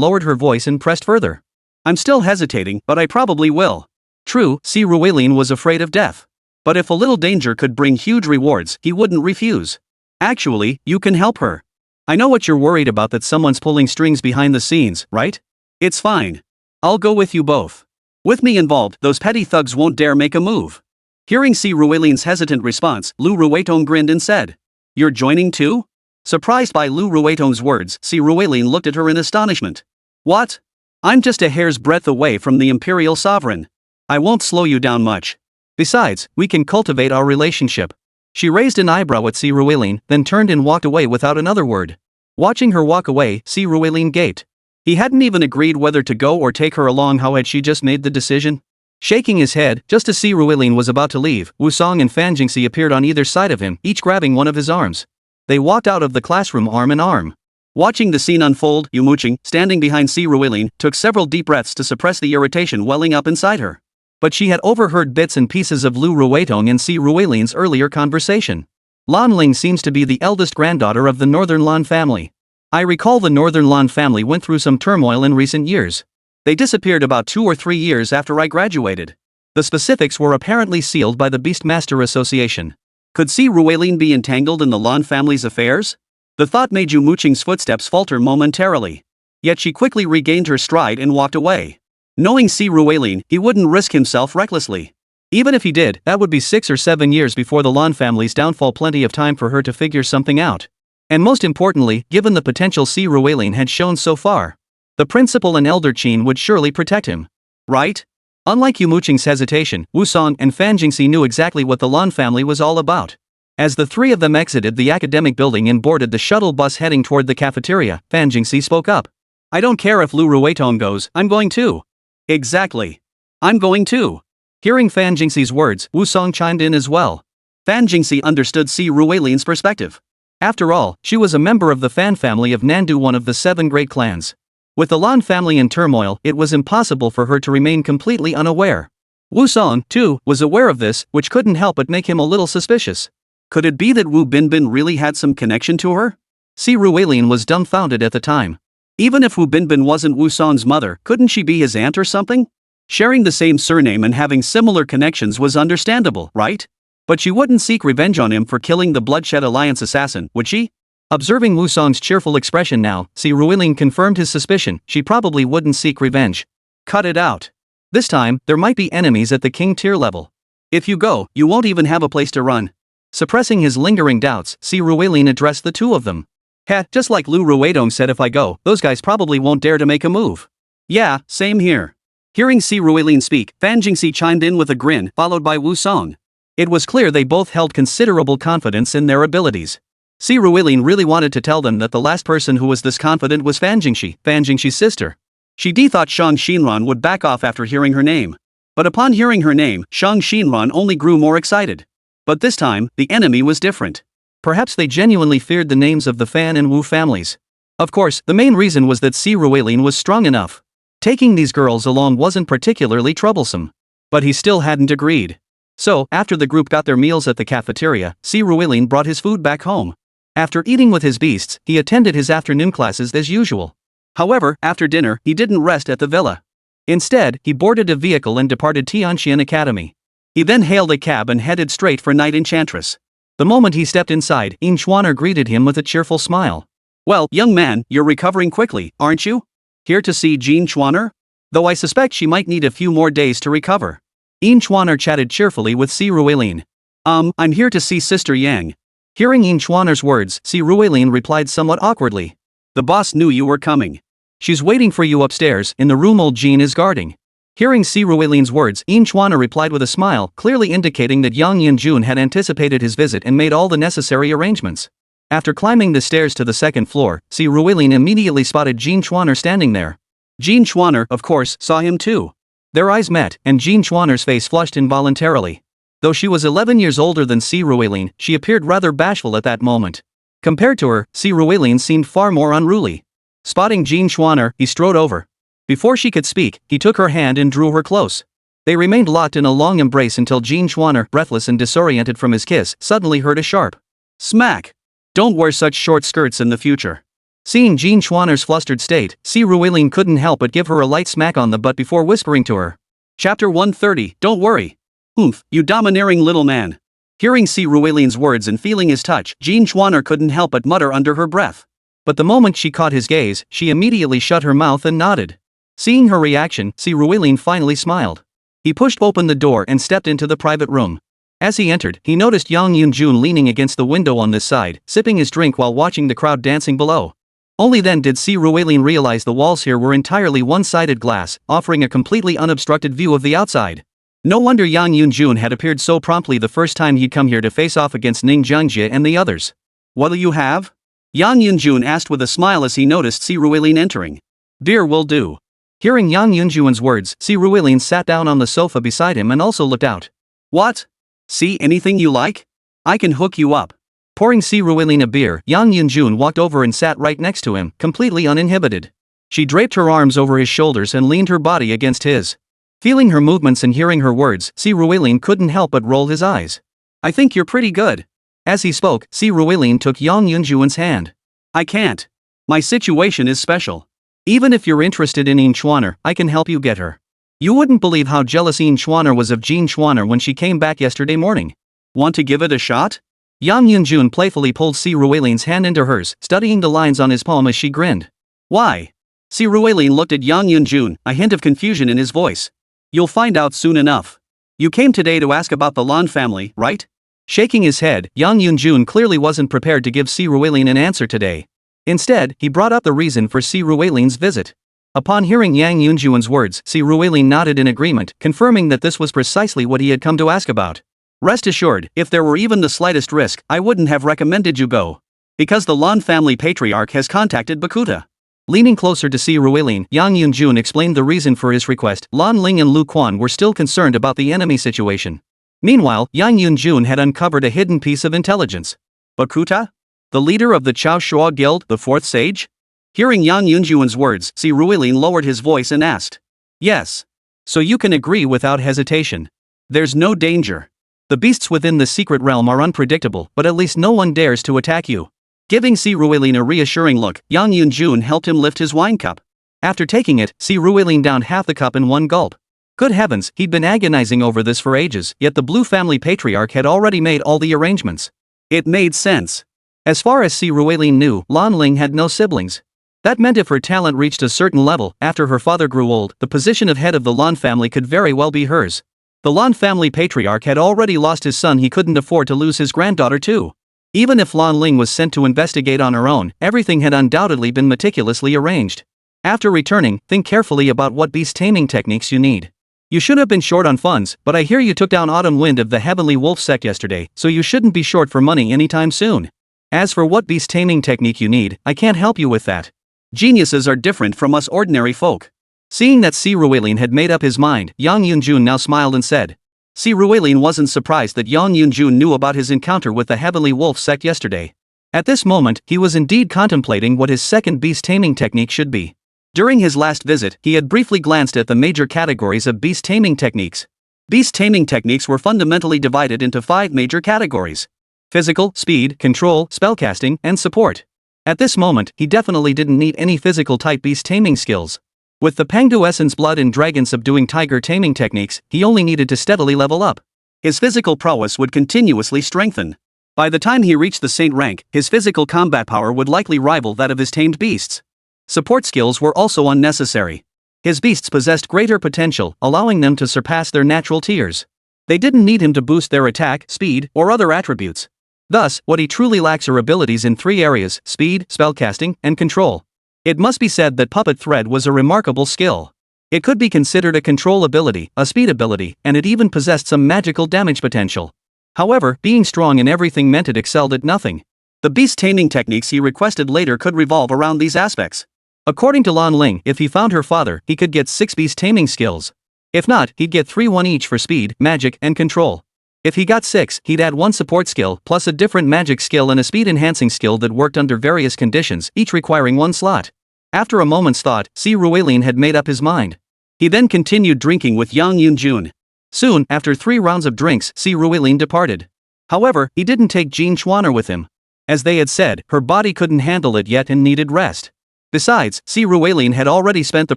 lowered her voice and pressed further. I'm still hesitating, but I probably will. True, Si Ruelin was afraid of death. But if a little danger could bring huge rewards, he wouldn't refuse. Actually, you can help her. I know what you're worried about, that someone's pulling strings behind the scenes, right? It's fine. I'll go with you both. With me involved, those petty thugs won't dare make a move. Hearing Si Ruelin's hesitant response, Lu Rueton grinned and said, You're joining too? Surprised by Lu Rueton's words, Si Ruelin looked at her in astonishment. What? I'm just a hair's breadth away from the Imperial Sovereign. I won't slow you down much. Besides, we can cultivate our relationship. She raised an eyebrow at Si Ruelin, then turned and walked away without another word. Watching her walk away, Si Ruelin gaped. He hadn't even agreed whether to go or take her along. How had she just made the decision? Shaking his head, just as Si Ruelin was about to leave, Wusong and Fan Jingxi appeared on either side of him, each grabbing one of his arms. They walked out of the classroom arm in arm. Watching the scene unfold, Yumo Qing, standing behind Si Ruelin, took several deep breaths to suppress the irritation welling up inside her. But she had overheard bits and pieces of Lu Ruetong and Si Ruelin's earlier conversation. Lan Ling seems to be the eldest granddaughter of the Northern Lan family. I recall the Northern Lan family went through some turmoil in recent years. They disappeared about 2 or 3 years after I graduated. The specifics were apparently sealed by the Beastmaster Association. Could Si Ruelin be entangled in the Lan family's affairs? The thought made Yumo Qing's footsteps falter momentarily. Yet she quickly regained her stride and walked away. Knowing Si Ruelin, he wouldn't risk himself recklessly. Even if he did, that would be 6 or 7 years before the Lan family's downfall, plenty of time for her to figure something out. And most importantly, given the potential Si Ruelin had shown so far, the principal and Elder Qin would surely protect him. Right? Unlike Yumo Qing's hesitation, Wusong and Fan Jingxi knew exactly what the Lan family was all about. As the three of them exited the academic building and boarded the shuttle bus heading toward the cafeteria, Fan Jingxi spoke up. I don't care if Lu Ruetong goes, I'm going too. Exactly. I'm going too. Hearing Fan Jingxi's words, Wusong chimed in as well. Fan Jingxi understood Si Ruelin's perspective. After all, she was a member of the Fan family of Nandu, one of the 7 great clans. With the Lan family in turmoil, it was impossible for her to remain completely unaware. Wusong, too, was aware of this, which couldn't help but make him a little suspicious. Could it be that Wu Binbin really had some connection to her? Si Ruelin was dumbfounded at the time. Even if Wu Binbin wasn't Wusong's mother, couldn't she be his aunt or something? Sharing the same surname and having similar connections was understandable, right? But she wouldn't seek revenge on him for killing the Bloodshed Alliance assassin, would she? Observing Wusong's cheerful expression now, Si Ruelin confirmed his suspicion. She probably wouldn't seek revenge. Cut it out. This time, there might be enemies at the king tier level. If you go, you won't even have a place to run. Suppressing his lingering doubts, Si Ruelin addressed the two of them. Heh, just like Lu Ruetong said, if I go, those guys probably won't dare to make a move. Yeah, same here. Hearing Si Ruelin speak, Fan Jingxi chimed in with a grin, followed by Wusong. It was clear they both held considerable confidence in their abilities. Si Ruelin really wanted to tell them that the last person who was this confident was Fan Jingxi's sister. She thought Shang Xinran would back off after hearing her name. But upon hearing her name, Shang Xinran only grew more excited. But this time, the enemy was different. Perhaps they genuinely feared the names of the Fan and Wu families. Of course, the main reason was that Si Ruelin was strong enough. Taking these girls along wasn't particularly troublesome. But he still hadn't agreed. So, after the group got their meals at the cafeteria, Si Ruelin brought his food back home. After eating with his beasts, he attended his afternoon classes as usual. However, after dinner, he didn't rest at the villa. Instead, he boarded a vehicle and departed Tianxian Academy. He then hailed a cab and headed straight for Night Enchantress. The moment he stepped inside, Yin Chuaner greeted him with a cheerful smile. Well, young man, you're recovering quickly, aren't you? Here to see Yin Chuaner? Though I suspect she might need a few more days to recover. Yin Chuaner chatted cheerfully with Si Ruelin. I'm here to see Sister Yang. Hearing Yin Chuaner's words, Si Ruelin replied somewhat awkwardly. The boss knew you were coming. She's waiting for you upstairs, in the room old Jin is guarding. Hearing Si Ruelin's words, Yin Chuaner replied with a smile, clearly indicating that Yang Yinjun had anticipated his visit and made all the necessary arrangements. After climbing the stairs to the second floor, Si Ruelin immediately spotted Jin Chuaner standing there. Jin Chuaner, of course, saw him too. Their eyes met, and Jin Chuaner's face flushed involuntarily. Though she was 11 years older than Si Ruelin, she appeared rather bashful at that moment. Compared to her, Si Ruelin seemed far more unruly. Spotting Jin Chuaner, he strode over. Before she could speak, he took her hand and drew her close. They remained locked in a long embrace until Jean Schwanner, breathless and disoriented from his kiss, suddenly heard a sharp smack. Don't wear such short skirts in the future. Seeing Jean Schwanner's flustered state, Si Ruilin couldn't help but give her a light smack on the butt before whispering to her. Chapter 130, Don't worry. Oomph, you domineering little man. Hearing Si Ruilin's words and feeling his touch, Jean Schwanner couldn't help but mutter under her breath. But the moment she caught his gaze, she immediately shut her mouth and nodded. Seeing her reaction, Si Ruilin finally smiled. He pushed open the door and stepped into the private room. As he entered, he noticed Yang Yunjun leaning against the window on this side, sipping his drink while watching the crowd dancing below. Only then did Si Ruilin realize the walls here were entirely one-sided glass, offering a completely unobstructed view of the outside. No wonder Yang Yunjun had appeared so promptly the first time he'd come here to face off against Ning Jiangjie and the others. What'll you have? Yang Yunjun asked with a smile as he noticed Si Ruilin entering. Beer will do. Hearing Yang Yunjun's words, Si Ruilin sat down on the sofa beside him and also looked out. What? See anything you like? I can hook you up. Pouring Si Ruilin a beer, Yang Yunjun walked over and sat right next to him, completely uninhibited. She draped her arms over his shoulders and leaned her body against his. Feeling her movements and hearing her words, Si Ruilin couldn't help but roll his eyes. I think you're pretty good. As he spoke, Si Ruilin took Yang Yunjun's hand. I can't. My situation is special. Even if you're interested in Yin Schwanner, I can help you get her. You wouldn't believe how jealous Yin Schwanner was of Jean Schwanner when she came back yesterday morning. Want to give it a shot? Yang Yunjun playfully pulled Si Ruilin's hand into hers, studying the lines on his palm as she grinned. Why? Si Ruilin looked at Yang Yunjun, a hint of confusion in his voice. You'll find out soon enough. You came today to ask about the Lan family, right? Shaking his head, Yang Yunjun clearly wasn't prepared to give Si Ruilin an answer today. Instead, he brought up the reason for Si Ruilin's visit. Upon hearing Yang Yunjun's words, Si Ruilin nodded in agreement, confirming that this was precisely what he had come to ask about. Rest assured, if there were even the slightest risk, I wouldn't have recommended you go. Because the Lan family patriarch has contacted Bakuta. Leaning closer to Si Ruilin, Yang Yunjun explained the reason for his request. Lan Ling and Lu Quan were still concerned about the enemy situation. Meanwhile, Yang Yunjun had uncovered a hidden piece of intelligence. Bakuta? The leader of the Chao Shuo Guild, the fourth sage? Hearing Yang Yunjun's words, Si Ruilin lowered his voice and asked. Yes. So you can agree without hesitation. There's no danger. The beasts within the secret realm are unpredictable, but at least no one dares to attack you. Giving Si Ruilin a reassuring look, Yang Yunjun helped him lift his wine cup. After taking it, Si Ruilin downed half the cup in one gulp. Good heavens, he'd been agonizing over this for ages, yet the Blue family patriarch had already made all the arrangements. It made sense. As far as Si Ruilin knew, Lan Ling had no siblings. That meant if her talent reached a certain level, after her father grew old, the position of head of the Lan family could very well be hers. The Lan family patriarch had already lost his son, he couldn't afford to lose his granddaughter too. Even if Lan Ling was sent to investigate on her own, everything had undoubtedly been meticulously arranged. After returning, think carefully about what beast taming techniques you need. You should have been short on funds, but I hear you took down Autumn Wind of the Heavenly Wolf sect yesterday, so you shouldn't be short for money anytime soon. As for what beast taming technique you need, I can't help you with that. Geniuses are different from us ordinary folk. Seeing that Si Ruilin had made up his mind, Yang Yunjun now smiled and said. Si Ruilin wasn't surprised that Yang Yunjun knew about his encounter with the Heavenly Wolf sect yesterday. At this moment, he was indeed contemplating what his second beast taming technique should be. During his last visit, he had briefly glanced at the major categories of beast taming techniques. Beast taming techniques were fundamentally divided into 5 major categories: physical, speed, control, spellcasting, and support. At this moment, he definitely didn't need any physical type beast taming skills. With the Pangdu Essence Blood and Dragon Subduing Tiger taming techniques, he only needed to steadily level up. His physical prowess would continuously strengthen. By the time he reached the Saint rank, his physical combat power would likely rival that of his tamed beasts. Support skills were also unnecessary. His beasts possessed greater potential, allowing them to surpass their natural tiers. They didn't need him to boost their attack, speed, or other attributes. Thus, what he truly lacks are abilities in 3 areas: speed, spellcasting, and control. It must be said that Puppet Thread was a remarkable skill. It could be considered a control ability, a speed ability, and it even possessed some magical damage potential. However, being strong in everything meant it excelled at nothing. The beast taming techniques he requested later could revolve around these aspects. According to Lan Ling, if he found her father, he could get 6 beast taming skills. If not, he'd get 3 each for speed, magic, and control. If he got 6, he'd add 1 support skill, plus a different magic skill and a speed-enhancing skill that worked under various conditions, each requiring 1 slot. After a moment's thought, Si Ruilin had made up his mind. He then continued drinking with Yang Yunjun. Soon, after 3 rounds of drinks, Si Ruilin departed. However, he didn't take Jean Schwanner with him. As they had said, her body couldn't handle it yet and needed rest. Besides, Si Ruilin had already spent the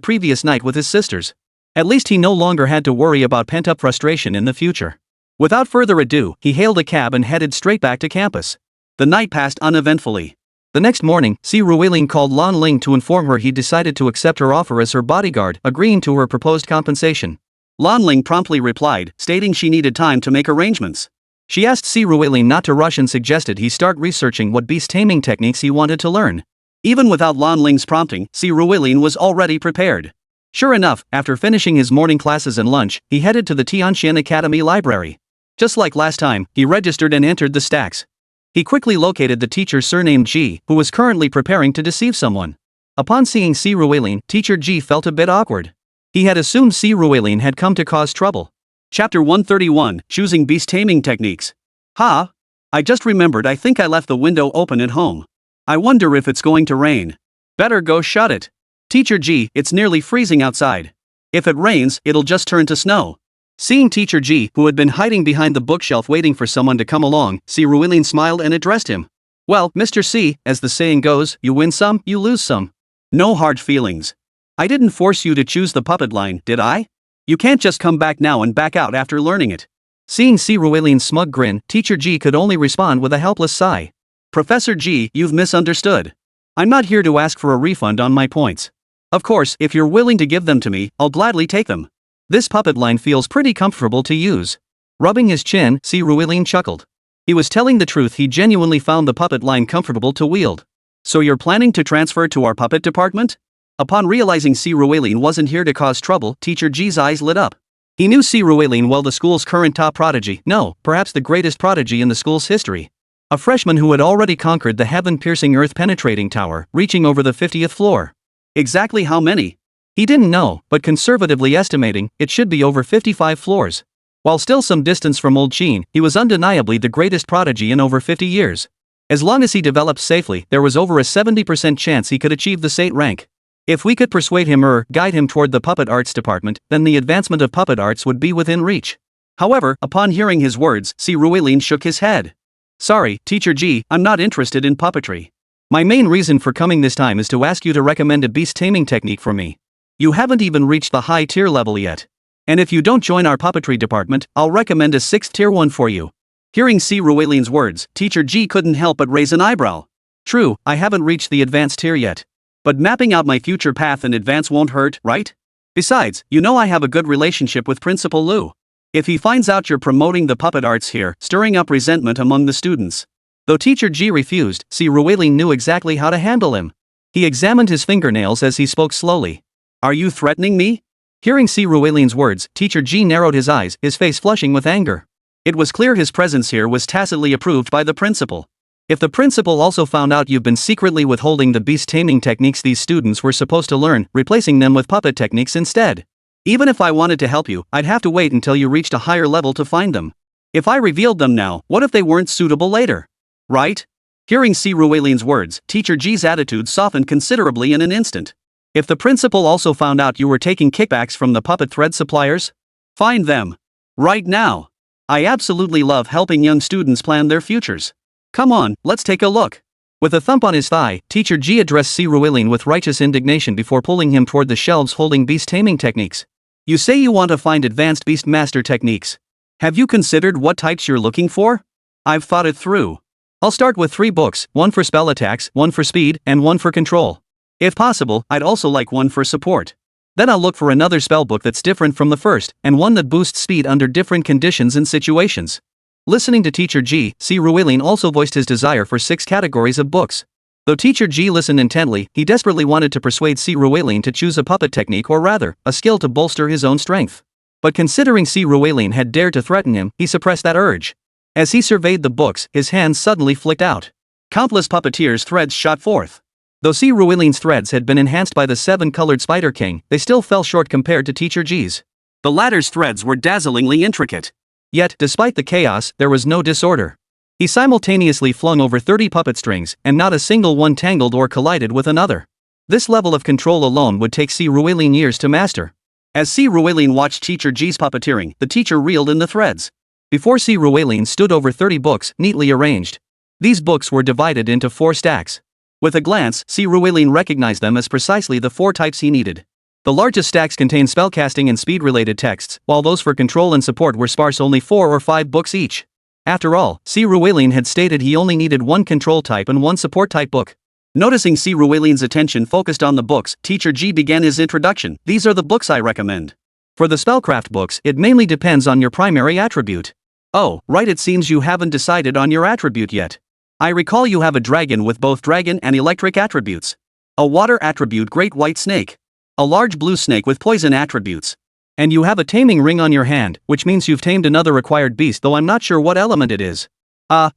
previous night with his sisters. At least he no longer had to worry about pent-up frustration in the future. Without further ado, he hailed a cab and headed straight back to campus. The night passed uneventfully. The next morning, Si Ruilin called Lan Ling to inform her he decided to accept her offer as her bodyguard, agreeing to her proposed compensation. Lan Ling promptly replied, stating she needed time to make arrangements. She asked Si Ruilin not to rush and suggested he start researching what beast taming techniques he wanted to learn. Even without Lan Ling's prompting, Si Ruilin was already prepared. Sure enough, after finishing his morning classes and lunch, he headed to the Tianxian Academy library. Just like last time, he registered and entered the stacks. He quickly located the teacher surnamed Ji, who was currently preparing to deceive someone. Upon seeing Si Ruilin, teacher Ji felt a bit awkward. He had assumed Si Ruilin had come to cause trouble. Chapter 131, Choosing Beast Taming Techniques. I just remembered I think I left the window open at home. I wonder if it's going to rain. Better go shut it. Teacher Ji, it's nearly freezing outside. If it rains, it'll just turn to snow. Seeing Teacher Ji, who had been hiding behind the bookshelf waiting for someone to come along, Si Ruilin smiled and addressed him. Well, Mr. Si, as the saying goes, you win some, you lose some. No hard feelings. I didn't force you to choose the puppet line, did I? You can't just come back now and back out after learning it. Seeing Si Ruilin's smug grin, Teacher Ji could only respond with a helpless sigh. Professor Ji, you've misunderstood. I'm not here to ask for a refund on my points. Of course, if you're willing to give them to me, I'll gladly take them. This puppet line feels pretty comfortable to use. Rubbing his chin, Si Ruilin chuckled. He was telling the truth, he genuinely found the puppet line comfortable to wield. So you're planning to transfer to our puppet department? Upon realizing Si Ruilin wasn't here to cause trouble, Teacher Ji's eyes lit up. He knew Si Ruilin well, the school's current top prodigy, no, perhaps the greatest prodigy in the school's history. A freshman who had already conquered the heaven-piercing earth-penetrating tower, reaching over the 50th floor. Exactly how many? He didn't know, but conservatively estimating, it should be over 55 floors. While still some distance from Old Qin, he was undeniably the greatest prodigy in over 50 years. As long as he developed safely, there was over a 70% chance he could achieve the Sate rank. If we could persuade him or guide him toward the puppet arts department, then the advancement of puppet arts would be within reach. However, upon hearing his words, Si Ruilin shook his head. Sorry, Teacher Ji, I'm not interested in puppetry. My main reason for coming this time is to ask you to recommend a beast taming technique for me. You haven't even reached the high tier level yet. And if you don't join our puppetry department, I'll recommend a 6th tier one for you. Hearing Si Ruilin's words, Teacher Ji couldn't help but raise an eyebrow. True, I haven't reached the advanced tier yet. But mapping out my future path in advance won't hurt, right? Besides, you know I have a good relationship with Principal Liu. If he finds out you're promoting the puppet arts here, stirring up resentment among the students. Though Teacher Ji refused, Si Ruilin knew exactly how to handle him. He examined his fingernails as he spoke slowly. Are you threatening me? Hearing Si Ruilin's words, Teacher Ji narrowed his eyes, his face flushing with anger. It was clear his presence here was tacitly approved by the principal. If the principal also found out you've been secretly withholding the beast taming techniques these students were supposed to learn, replacing them with puppet techniques instead. Even if I wanted to help you, I'd have to wait until you reached a higher level to find them. If I revealed them now, what if they weren't suitable later? Right? Hearing Si Ruilin's words, Teacher Ji's attitude softened considerably in an instant. If the principal also found out you were taking kickbacks from the puppet thread suppliers? Find them. Right now. I absolutely love helping young students plan their futures. Come on, let's take a look. With a thump on his thigh, Teacher Ji addressed Si Ruilin with righteous indignation before pulling him toward the shelves holding beast taming techniques. You say you want to find advanced beast master techniques. Have you considered what types you're looking for? I've thought it through. I'll start with 3 books, one for spell attacks, one for speed, and one for control. If possible, I'd also like one for support. Then I'll look for another spell book that's different from the first, and one that boosts speed under different conditions and situations. Listening to Teacher Ji, Si Ruilin also voiced his desire for 6 categories of books. Though Teacher Ji listened intently, he desperately wanted to persuade Si Ruilin to choose a puppet technique, or rather, a skill to bolster his own strength. But considering Si Ruilin had dared to threaten him, he suppressed that urge. As he surveyed the books, his hands suddenly flicked out. Countless puppeteers' threads shot forth. Though Si Ruilin's threads had been enhanced by the 7-colored Spider King, they still fell short compared to Teacher Ji's. The latter's threads were dazzlingly intricate. Yet, despite the chaos, there was no disorder. He simultaneously flung over 30 puppet strings, and not a single one tangled or collided with another. This level of control alone would take Si Ruilin years to master. As Si Ruelin watched Teacher G's puppeteering, the teacher reeled in the threads. Before Si Ruelin stood over 30 books, neatly arranged. These books were divided into 4 stacks. With a glance, Si Ruelin recognized them as precisely the 4 types he needed. The largest stacks contained spellcasting and speed-related texts, while those for control and support were sparse, only 4 or 5 books each. After all, Si Ruelin had stated he only needed 1 control type and 1 support type book. Noticing Si Ruelin's attention focused on the books, Teacher G began his introduction. These are the books I recommend. For the spellcraft books, it mainly depends on your primary attribute. Oh, right, it seems you haven't decided on your attribute yet. I recall you have a dragon with both dragon and electric attributes. A water attribute, great white snake. A large blue snake with poison attributes. And you have a taming ring on your hand, which means you've tamed another required beast, though I'm not sure what element it is.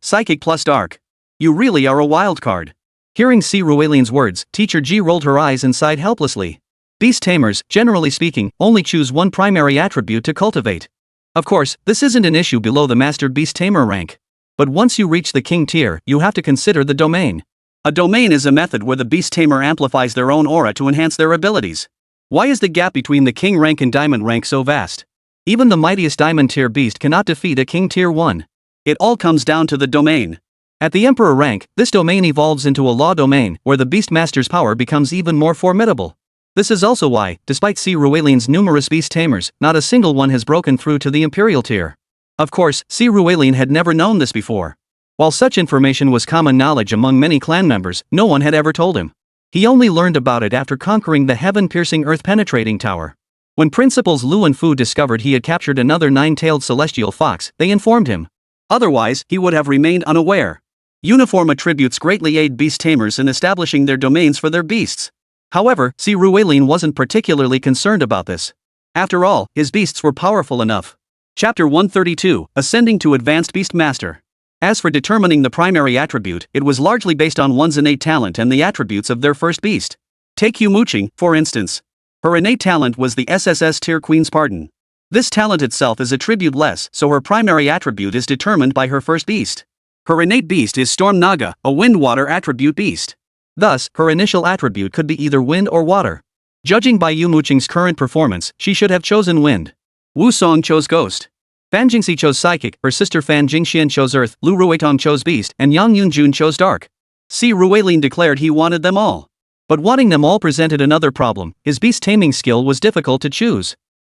Psychic plus dark. You really are a wild card. Hearing Si Ruelin's words, Teacher G rolled her eyes and sighed helplessly. Beast tamers, generally speaking, only choose 1 primary attribute to cultivate. Of course, this isn't an issue below the Master Beast Tamer rank. But once you reach the King tier, you have to consider the domain. A domain is a method where the Beast Tamer amplifies their own aura to enhance their abilities. Why is the gap between the King rank and Diamond rank so vast? Even the mightiest Diamond tier beast cannot defeat a King tier 1. It all comes down to the domain. At the Emperor rank, this domain evolves into a law domain, where the Beastmaster's power becomes even more formidable. This is also why, despite Si Ruelin's numerous beast tamers, not a single one has broken through to the Imperial tier. Of course, Si Ruelin had never known this before. While such information was common knowledge among many clan members, no one had ever told him. He only learned about it after conquering the heaven-piercing earth-penetrating tower. When Principals Lu and Fu discovered he had captured another 9-tailed celestial fox, they informed him. Otherwise, he would have remained unaware. Uniform attributes greatly aid beast tamers in establishing their domains for their beasts. However, Si Ruelin wasn't particularly concerned about this. After all, his beasts were powerful enough. Chapter 132, Ascending to Advanced Beast Master. As for determining the primary attribute, it was largely based on one's innate talent and the attributes of their first beast. Take Yumo Qing, for instance. Her innate talent was the SSS tier Queen's Pardon. This talent itself is attribute-less, so her primary attribute is determined by her first beast. Her innate beast is Storm Naga, a wind-water attribute beast. Thus, her initial attribute could be either wind or water. Judging by Yumo Qing's current performance, she should have chosen wind. Wu Song chose ghost. Fan Jingxi chose psychic, her sister Fan Jingxian chose earth, Lu Ruitong chose beast, and Yang Yunjun chose dark. Si Ruelin declared he wanted them all. But wanting them all presented another problem. His beast taming skill was difficult to choose.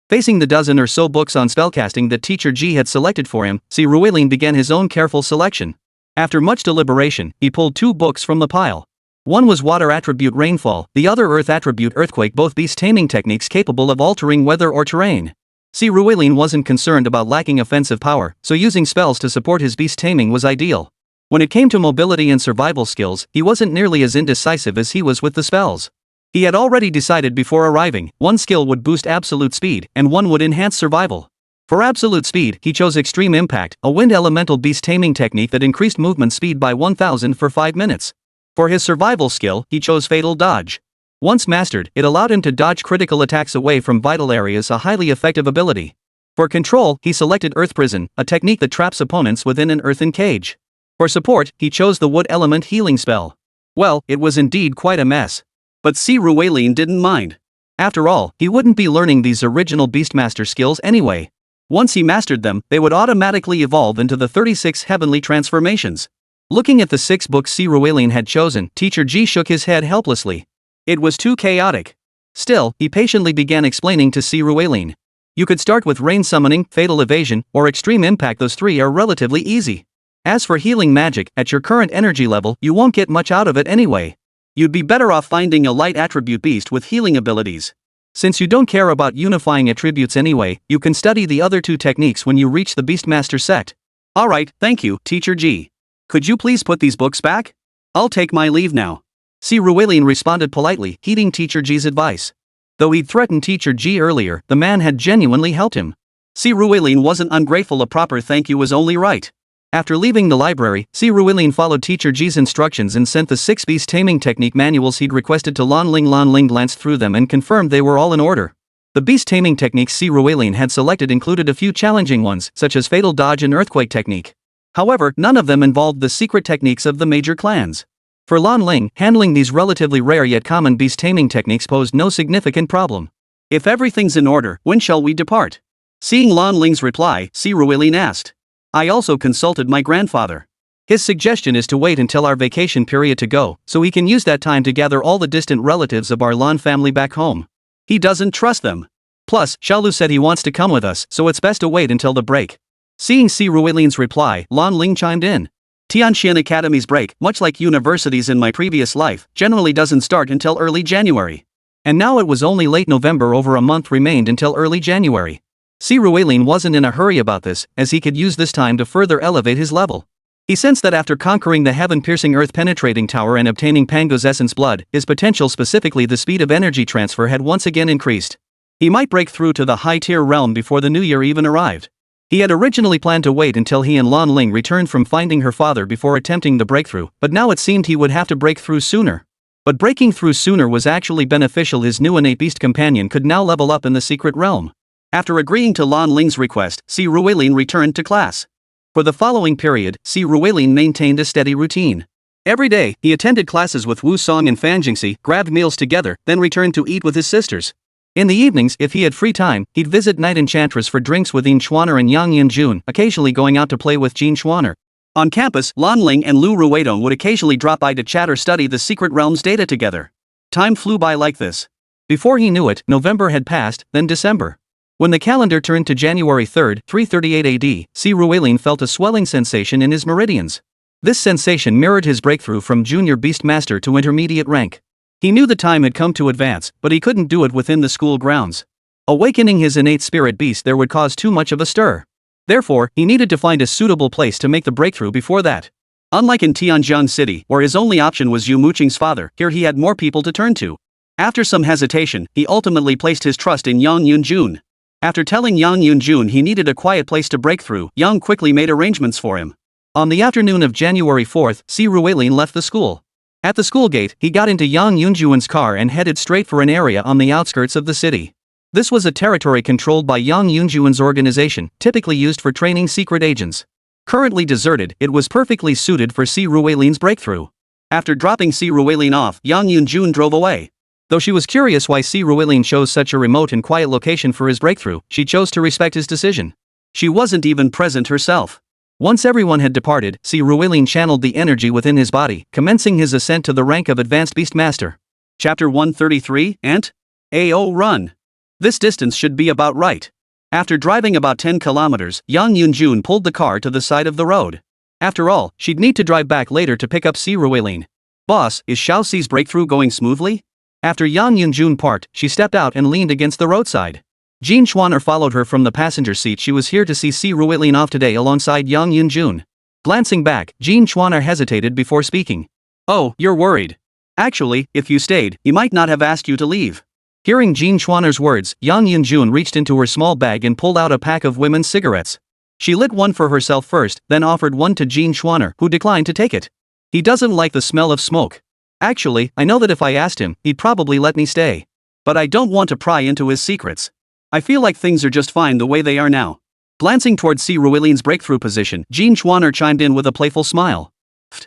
Facing the dozen or so books on spellcasting that Teacher G had selected for him, Si Ruelin began his own careful selection. After much deliberation, he pulled 2 books from the pile. One was water attribute rainfall, the other earth attribute earthquake, both beast taming techniques capable of altering weather or terrain. Si Ruelin wasn't concerned about lacking offensive power, so using spells to support his beast taming was ideal. When it came to mobility and survival skills, he wasn't nearly as indecisive as he was with the spells. He had already decided before arriving, 1 skill would boost absolute speed, and 1 would enhance survival. For absolute speed, he chose Extreme Impact, a wind elemental beast taming technique that increased movement speed by 1000 for 5 minutes. For his survival skill, he chose Fatal Dodge. Once mastered, it allowed him to dodge critical attacks away from vital areas, a highly effective ability. For control, he selected Earth Prison, a technique that traps opponents within an earthen cage. For support, he chose the Wood Element Healing spell. Well, it was indeed quite a mess. But Si Ruelin didn't mind. After all, he wouldn't be learning these original Beastmaster skills anyway. Once he mastered them, they would automatically evolve into the 36 heavenly transformations. Looking at the 6 books Si Ruelin had chosen, Teacher G shook his head helplessly. It was too chaotic. Still, he patiently began explaining to Si Ruelin. You could start with Rain Summoning, Fatal Evasion, or Extreme Impact. Those 3 are relatively easy. As for healing magic, at your current energy level, you won't get much out of it anyway. You'd be better off finding a light attribute beast with healing abilities. Since you don't care about unifying attributes anyway, you can study the other 2 techniques when you reach the Beastmaster sect. Alright, thank you, Teacher G. Could you please put these books back? I'll take my leave now. Si Ruelin responded politely, heeding Teacher G's advice. Though he'd threatened Teacher G earlier, the man had genuinely helped him. Si Ruelin wasn't ungrateful, a proper thank you was only right. After leaving the library, Si Ruelin followed Teacher G's instructions and sent the 6 beast taming technique manuals he'd requested to Lan Ling glanced through them and confirmed they were all in order. The beast taming techniques Si Ruelin had selected included a few challenging ones, such as Fatal Dodge and Earthquake technique. However, none of them involved the secret techniques of the major clans. For Lan Ling, handling these relatively rare yet common beast taming techniques posed no significant problem. If everything's in order, when shall we depart? Seeing Lan Ling's reply, Si Ruilin asked. I also consulted my grandfather. His suggestion is to wait until our vacation period to go, so he can use that time to gather all the distant relatives of our Lan family back home. He doesn't trust them. Plus, Xiaolu said he wants to come with us, so it's best to wait until the break. Seeing Si Ruilin's reply, Lan Ling chimed in. Tianxian Academy's break, much like universities in my previous life, generally doesn't start until early January. And now it was only late November, over a month remained until early January. Si Ruilin wasn't in a hurry about this, as he could use this time to further elevate his level. He sensed that after conquering the heaven-piercing earth-penetrating tower and obtaining Pango's essence blood, his potential, specifically the speed of energy transfer, had once again increased. He might break through to the high-tier realm before the new year even arrived. He had originally planned to wait until he and Lan Ling returned from finding her father before attempting the breakthrough, but now it seemed he would have to break through sooner. But breaking through sooner was actually beneficial. His new innate beast companion could now level up in the secret realm. After agreeing to Lan Ling's request, Si Ruilin returned to class. For the following period, Si Ruilin maintained a steady routine. Every day, he attended classes with Wu Song and Fan Jingxi, grabbed meals together, then returned to eat with his sisters. In the evenings, if he had free time, he'd visit Night Enchantress for drinks with Yin Chuaner and Yang Yinjun, occasionally going out to play with Jin Chuaner. On campus, Lan Ling and Lu Ruidong would occasionally drop by to chat or study the secret realm's data together. Time flew by like this. Before he knew it, November had passed, then December. When the calendar turned to January 3, 338 AD, Si Ruilin felt a swelling sensation in his meridians. This sensation mirrored his breakthrough from junior beastmaster to intermediate rank. He knew the time had come to advance, but he couldn't do it within the school grounds. Awakening his innate spirit beast there would cause too much of a stir. Therefore, he needed to find a suitable place to make the breakthrough before that. Unlike in Tianjiang City, where his only option was Yumo Qing's father, here he had more people to turn to. After some hesitation, he ultimately placed his trust in Yang Yunjun. After telling Yang Yunjun he needed a quiet place to break through, Yang quickly made arrangements for him. On the afternoon of January 4, Si Ruilin left the school. At the school gate, he got into Yang Yunjuan's car and headed straight for an area on the outskirts of the city. This was a territory controlled by Yang Yunjuan's organization, typically used for training secret agents. Currently deserted, it was perfectly suited for Si Ruilin's breakthrough. After dropping Si Ruilin off, Yang Yunjun drove away. Though she was curious why Si Ruilin chose such a remote and quiet location for his breakthrough, she chose to respect his decision. She wasn't even present herself. Once everyone had departed, Si Ruilin channeled the energy within his body, commencing his ascent to the rank of Advanced Beastmaster. Chapter 133, Ant? AO Run. This distance should be about right. After driving about 10 kilometers, Yang Yunjun pulled the car to the side of the road. After all, she'd need to drive back later to pick up Si Ruilin. Boss, is Xiao Si's breakthrough going smoothly? After Yang Yunjun parked, she stepped out and leaned against the roadside. Jin Chuaner followed her from the passenger seat. She was here to see Si Ruilin off today alongside Yang Yunjun. Glancing back, Jin Chuaner hesitated before speaking. Oh, you're worried. Actually, if you stayed, he might not have asked you to leave. Hearing Jin Chuaner's words, Yang Yunjun reached into her small bag and pulled out a pack of women's cigarettes. She lit one for herself first, then offered one to Jin Chuaner, who declined to take it. He doesn't like the smell of smoke. Actually, I know that if I asked him, he'd probably let me stay. But I don't want to pry into his secrets. I feel like things are just fine the way they are now. Glancing toward Si Ruilin's breakthrough position, Jin Chuaner chimed in with a playful smile.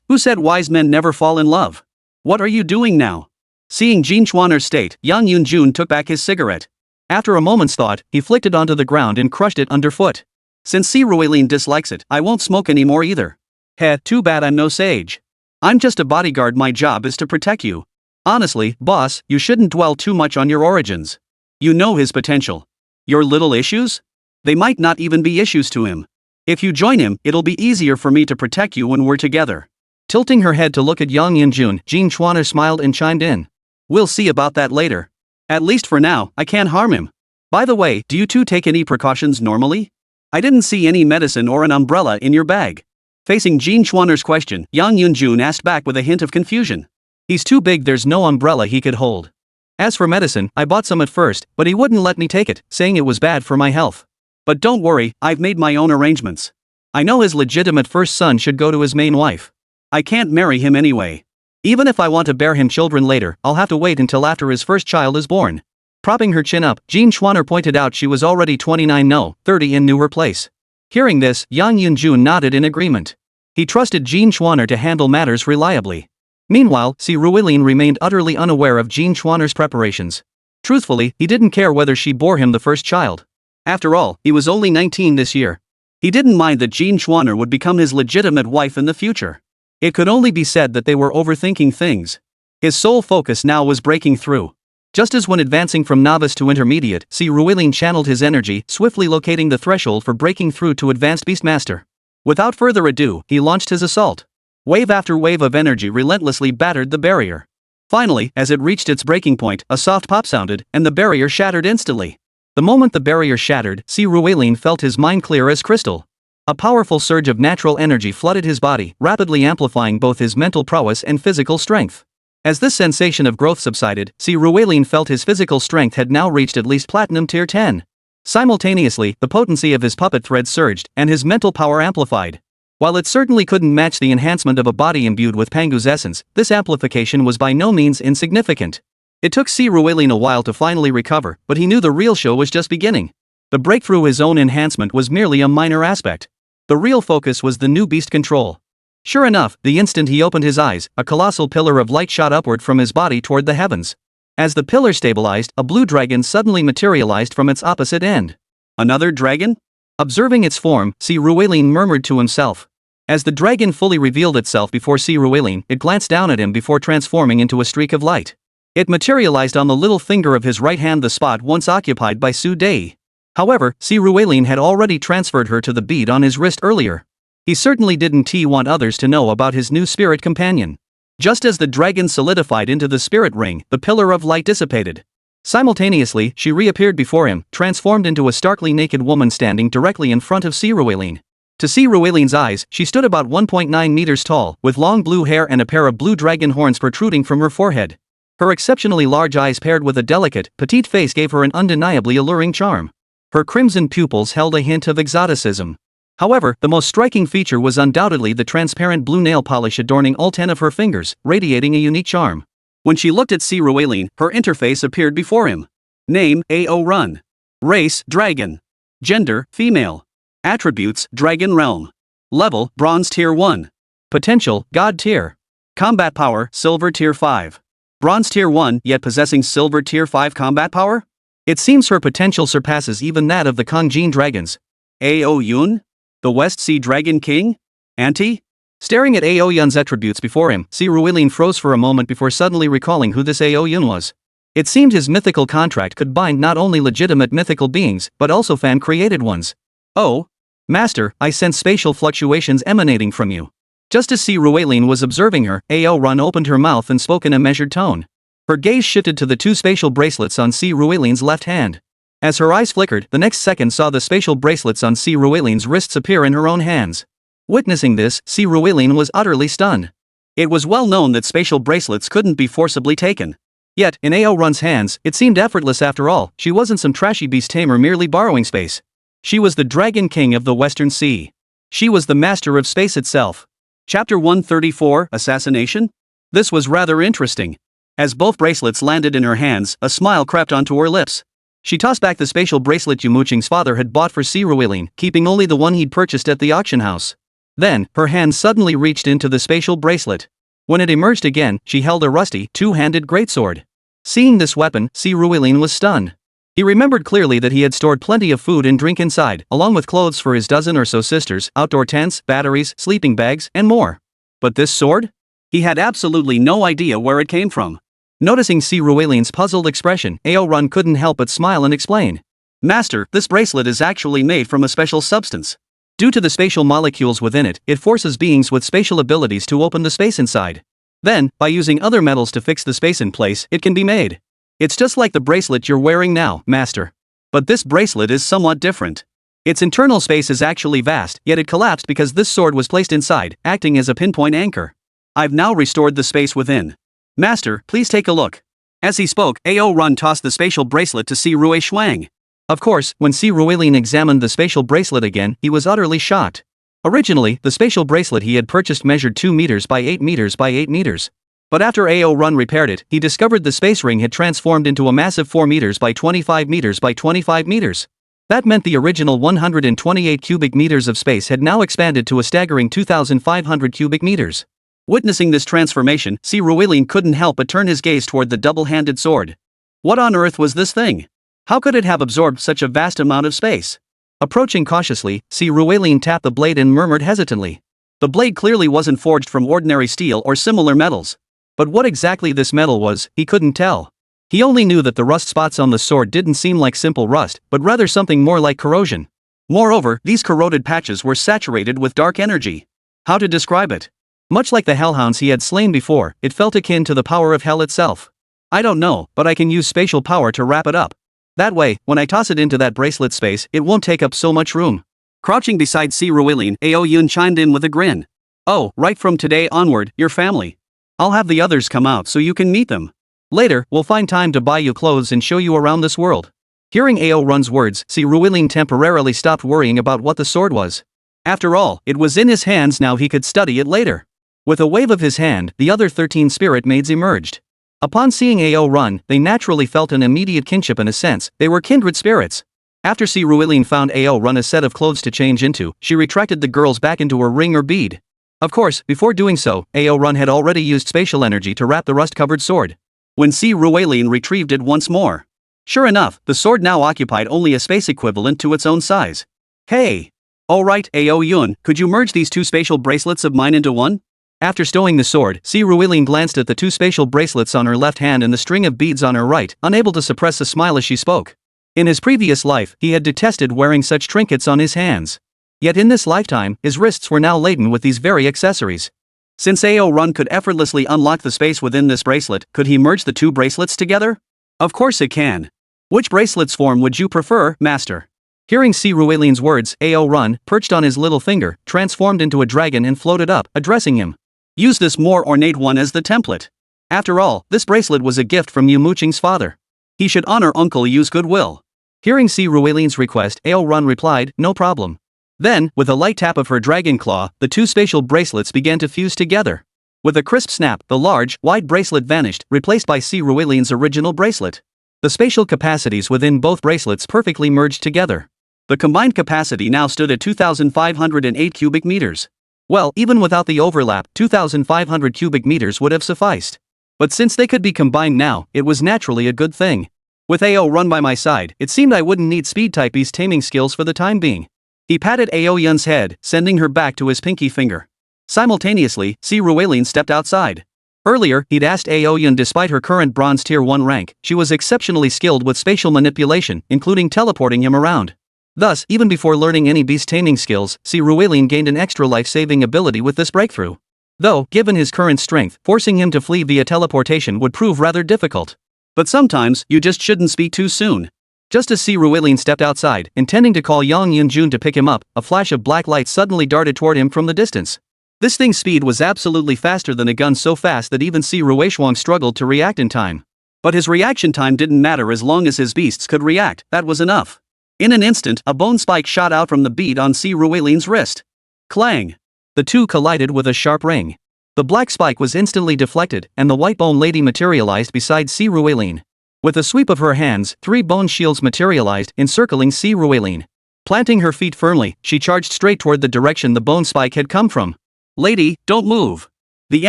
Who said wise men never fall in love? What are you doing now? Seeing Jin Chuaner's state, Yang Yunjun took back his cigarette. After a moment's thought, he flicked it onto the ground and crushed it underfoot. Since Si Ruilin dislikes it, I won't smoke anymore either. Heh, too bad I'm no sage. I'm just a bodyguard. My job is to protect you. Honestly, boss, you shouldn't dwell too much on your origins. You know his potential. Your little issues? They might not even be issues to him. If you join him, it'll be easier for me to protect you when we're together. Tilting her head to look at Yang Yunjun, Jin Chuaner smiled and chimed in. We'll see about that later. At least for now, I can't harm him. By the way, do you two take any precautions normally? I didn't see any medicine or an umbrella in your bag. Facing Jin Chuaner's question, Yang Yunjun asked back with a hint of confusion. He's too big, there's no umbrella he could hold. As for medicine, I bought some at first, but he wouldn't let me take it, saying it was bad for my health. But don't worry, I've made my own arrangements. I know his legitimate first son should go to his main wife. I can't marry him anyway. Even if I want to bear him children later, I'll have to wait until after his first child is born. Propping her chin up, Jin Chuaner pointed out she was already 29, no, 30 and knew her place. Hearing this, Yang Yunjun nodded in agreement. He trusted Jin Chuaner to handle matters reliably. Meanwhile, Si Ruilin remained utterly unaware of Jin Chuaner's preparations. Truthfully, he didn't care whether she bore him the first child. After all, he was only 19 this year. He didn't mind that Jean Schwanner would become his legitimate wife in the future. It could only be said that they were overthinking things. His sole focus now was breaking through. Just as when advancing from novice to intermediate, Si Ruilin channeled his energy, swiftly locating the threshold for breaking through to advanced beastmaster. Without further ado, he launched his assault. Wave after wave of energy relentlessly battered the barrier. Finally, as it reached its breaking point, a soft pop sounded, and the barrier shattered instantly. The moment the barrier shattered, Si Ruilin felt his mind clear as crystal. A powerful surge of natural energy flooded his body, rapidly amplifying both his mental prowess and physical strength. As this sensation of growth subsided, Si Ruilin felt his physical strength had now reached at least Platinum Tier 10. Simultaneously, the potency of his puppet thread surged, and his mental power amplified. While it certainly couldn't match the enhancement of a body imbued with Pangu's essence, this amplification was by no means insignificant. It took Si Ruilin a while to finally recover, but he knew the real show was just beginning. The breakthrough his own enhancement was merely a minor aspect. The real focus was the new beast control. Sure enough, the instant he opened his eyes, a colossal pillar of light shot upward from his body toward the heavens. As the pillar stabilized, a blue dragon suddenly materialized from its opposite end. Another dragon? Observing its form, Si Ruilin murmured to himself. As the dragon fully revealed itself before Si Ruilin, it glanced down at him before transforming into a streak of light. It materialized on the little finger of his right hand, the spot once occupied by Su Dei. However, Si Ruilin had already transferred her to the bead on his wrist earlier. He certainly didn't want others to know about his new spirit companion. Just as the dragon solidified into the spirit ring, the pillar of light dissipated. Simultaneously, she reappeared before him, transformed into a starkly naked woman standing directly in front of Si Ruilin. To Si Ruilin's eyes, she stood about 1.9 meters tall, with long blue hair and a pair of blue dragon horns protruding from her forehead. Her exceptionally large eyes paired with a delicate, petite face gave her an undeniably alluring charm. Her crimson pupils held a hint of exoticism. However, the most striking feature was undoubtedly the transparent blue nail polish adorning all 10 of her fingers, radiating a unique charm. When she looked at Si Ruilin, her interface appeared before him. Name, A.O. Run. Race, Dragon. Gender, Female. Attributes, Dragon Realm. Level, Bronze Tier 1. Potential, God Tier. Combat Power, Silver Tier 5. Bronze Tier 1, yet possessing Silver Tier 5 combat power? It seems her potential surpasses even that of the Kongjin dragons. A.O. Yun? The West Sea Dragon King? Auntie? Staring at A.O. Yun's attributes before him, Si Ruilin froze for a moment before suddenly recalling who this A.O. Yun was. It seemed his mythical contract could bind not only legitimate mythical beings, but also fan-created ones. Oh, Master, I sense spatial fluctuations emanating from you. Just as Si Ruilin was observing her, A.O. Run opened her mouth and spoke in a measured tone. Her gaze shifted to the two spatial bracelets on Si Ruilin's left hand. As her eyes flickered, the next second saw the spatial bracelets on Si Ruilin's wrists appear in her own hands. Witnessing this, Si Ruilin was utterly stunned. It was well known that spatial bracelets couldn't be forcibly taken. Yet, in A.O. Run's hands, it seemed effortless after all. She wasn't some trashy beast tamer merely borrowing space. She was the Dragon King of the Western Sea. She was the master of space itself. Chapter 134, Assassination? This was rather interesting. As both bracelets landed in her hands, a smile crept onto her lips. She tossed back the spatial bracelet Yumo Qing's father had bought for Si Ruilin, keeping only the one he'd purchased at the auction house. Then, her hand suddenly reached into the spatial bracelet. When it emerged again, she held a rusty, two-handed greatsword. Seeing this weapon, Si Ruilin was stunned. He remembered clearly that he had stored plenty of food and drink inside, along with clothes for his dozen or so sisters, outdoor tents, batteries, sleeping bags, and more. But this sword? He had absolutely no idea where it came from. Noticing Si Ruilin's puzzled expression, A.O. Run couldn't help but smile and explain. Master, this bracelet is actually made from a special substance. Due to the spatial molecules within it, it forces beings with spatial abilities to open the space inside. Then, by using other metals to fix the space in place, it can be made. It's just like the bracelet you're wearing now, Master. But this bracelet is somewhat different. Its internal space is actually vast, yet it collapsed because this sword was placed inside, acting as a pinpoint anchor. I've now restored the space within. Master, please take a look. As he spoke, A.O. Run tossed the spatial bracelet to Si Ruilin. Of course, when Si Ruilin examined the spatial bracelet again, he was utterly shocked. Originally, the spatial bracelet he had purchased measured 2 meters by 8 meters by 8 meters. But after A.O. Run repaired it, he discovered the space ring had transformed into a massive 4 meters by 25 meters by 25 meters. That meant the original 128 cubic meters of space had now expanded to a staggering 2,500 cubic meters. Witnessing this transformation, Si Ruilin couldn't help but turn his gaze toward the double-handed sword. What on earth was this thing? How could it have absorbed such a vast amount of space? Approaching cautiously, Si Ruelin tapped the blade and murmured hesitantly. The blade clearly wasn't forged from ordinary steel or similar metals. But what exactly this metal was, he couldn't tell. He only knew that the rust spots on the sword didn't seem like simple rust, but rather something more like corrosion. Moreover, these corroded patches were saturated with dark energy. How to describe it? Much like the hellhounds he had slain before, it felt akin to the power of hell itself. I don't know, but I can use spatial power to wrap it up. That way, when I toss it into that bracelet space, it won't take up so much room. Crouching beside Si Ruelin, Ao Yun chimed in with a grin. Oh, right from today onward, your family. I'll have the others come out so you can meet them. Later, we'll find time to buy you clothes and show you around this world. Hearing Ao Run's words, Si Ruelin temporarily stopped worrying about what the sword was. After all, it was in his hands now, he could study it later. With a wave of his hand, the other 13 spirit maids emerged. Upon seeing Ao Run, they naturally felt an immediate kinship. In a sense, they were kindred spirits. After Si Ruelin found Ao Run a set of clothes to change into, she retracted the girls back into her ring or bead. Of course, before doing so, Ao Run had already used spatial energy to wrap the rust-covered sword. When Si Ruelin retrieved it once more. Sure enough, the sword now occupied only a space equivalent to its own size. Hey! Alright, Ao Yun, could you merge these two spatial bracelets of mine into one? After stowing the sword, Si Ruelin glanced at the two spatial bracelets on her left hand and the string of beads on her right, unable to suppress a smile as she spoke. In his previous life, he had detested wearing such trinkets on his hands. Yet in this lifetime, his wrists were now laden with these very accessories. Since Ao Run could effortlessly unlock the space within this bracelet, could he merge the two bracelets together? Of course it can. Which bracelet's form would you prefer, master? Hearing Si Ruelin's words, Ao Run, perched on his little finger, transformed into a dragon and floated up, addressing him. Use this more ornate one as the template. After all, this bracelet was a gift from Yumo Qing's father. He should honor Uncle Yu's goodwill. Hearing Si Ruelin's request, Ao Run replied, no problem. Then, with a light tap of her dragon claw, the two spatial bracelets began to fuse together. With a crisp snap, the large, wide bracelet vanished, replaced by Si Ruelin's original bracelet. The spatial capacities within both bracelets perfectly merged together. The combined capacity now stood at 2,508 cubic meters. Well, even without the overlap, 2,500 cubic meters would have sufficed. But since they could be combined now, it was naturally a good thing. With Ao Run by my side, it seemed I wouldn't need speed type B's taming skills for the time being. He patted Ao Yun's head, sending her back to his pinky finger. Simultaneously, Si Ruelin stepped outside. Earlier, he'd asked Ao Yun, despite her current bronze tier 1 rank, she was exceptionally skilled with spatial manipulation, including teleporting him around. Thus, even before learning any beast taming skills, Si Ruelin gained an extra life-saving ability with this breakthrough. Though, given his current strength, forcing him to flee via teleportation would prove rather difficult. But sometimes, you just shouldn't speak too soon. Just as Si Ruelin stepped outside, intending to call Yang Yun-jun to pick him up, a flash of black light suddenly darted toward him from the distance. This thing's speed was absolutely faster than a gun, so fast that even Si Rueishuang struggled to react in time. But his reaction time didn't matter as long as his beasts could react, that was enough. In an instant, a bone spike shot out from the bead on Si Ruelin's wrist. Clang! The two collided with a sharp ring. The black spike was instantly deflected, and the white bone lady materialized beside Si Ruelin. With a sweep of her hands, 3 bone shields materialized, encircling Si Ruelin. Planting her feet firmly, she charged straight toward the direction the bone spike had come from. Lady, don't move. The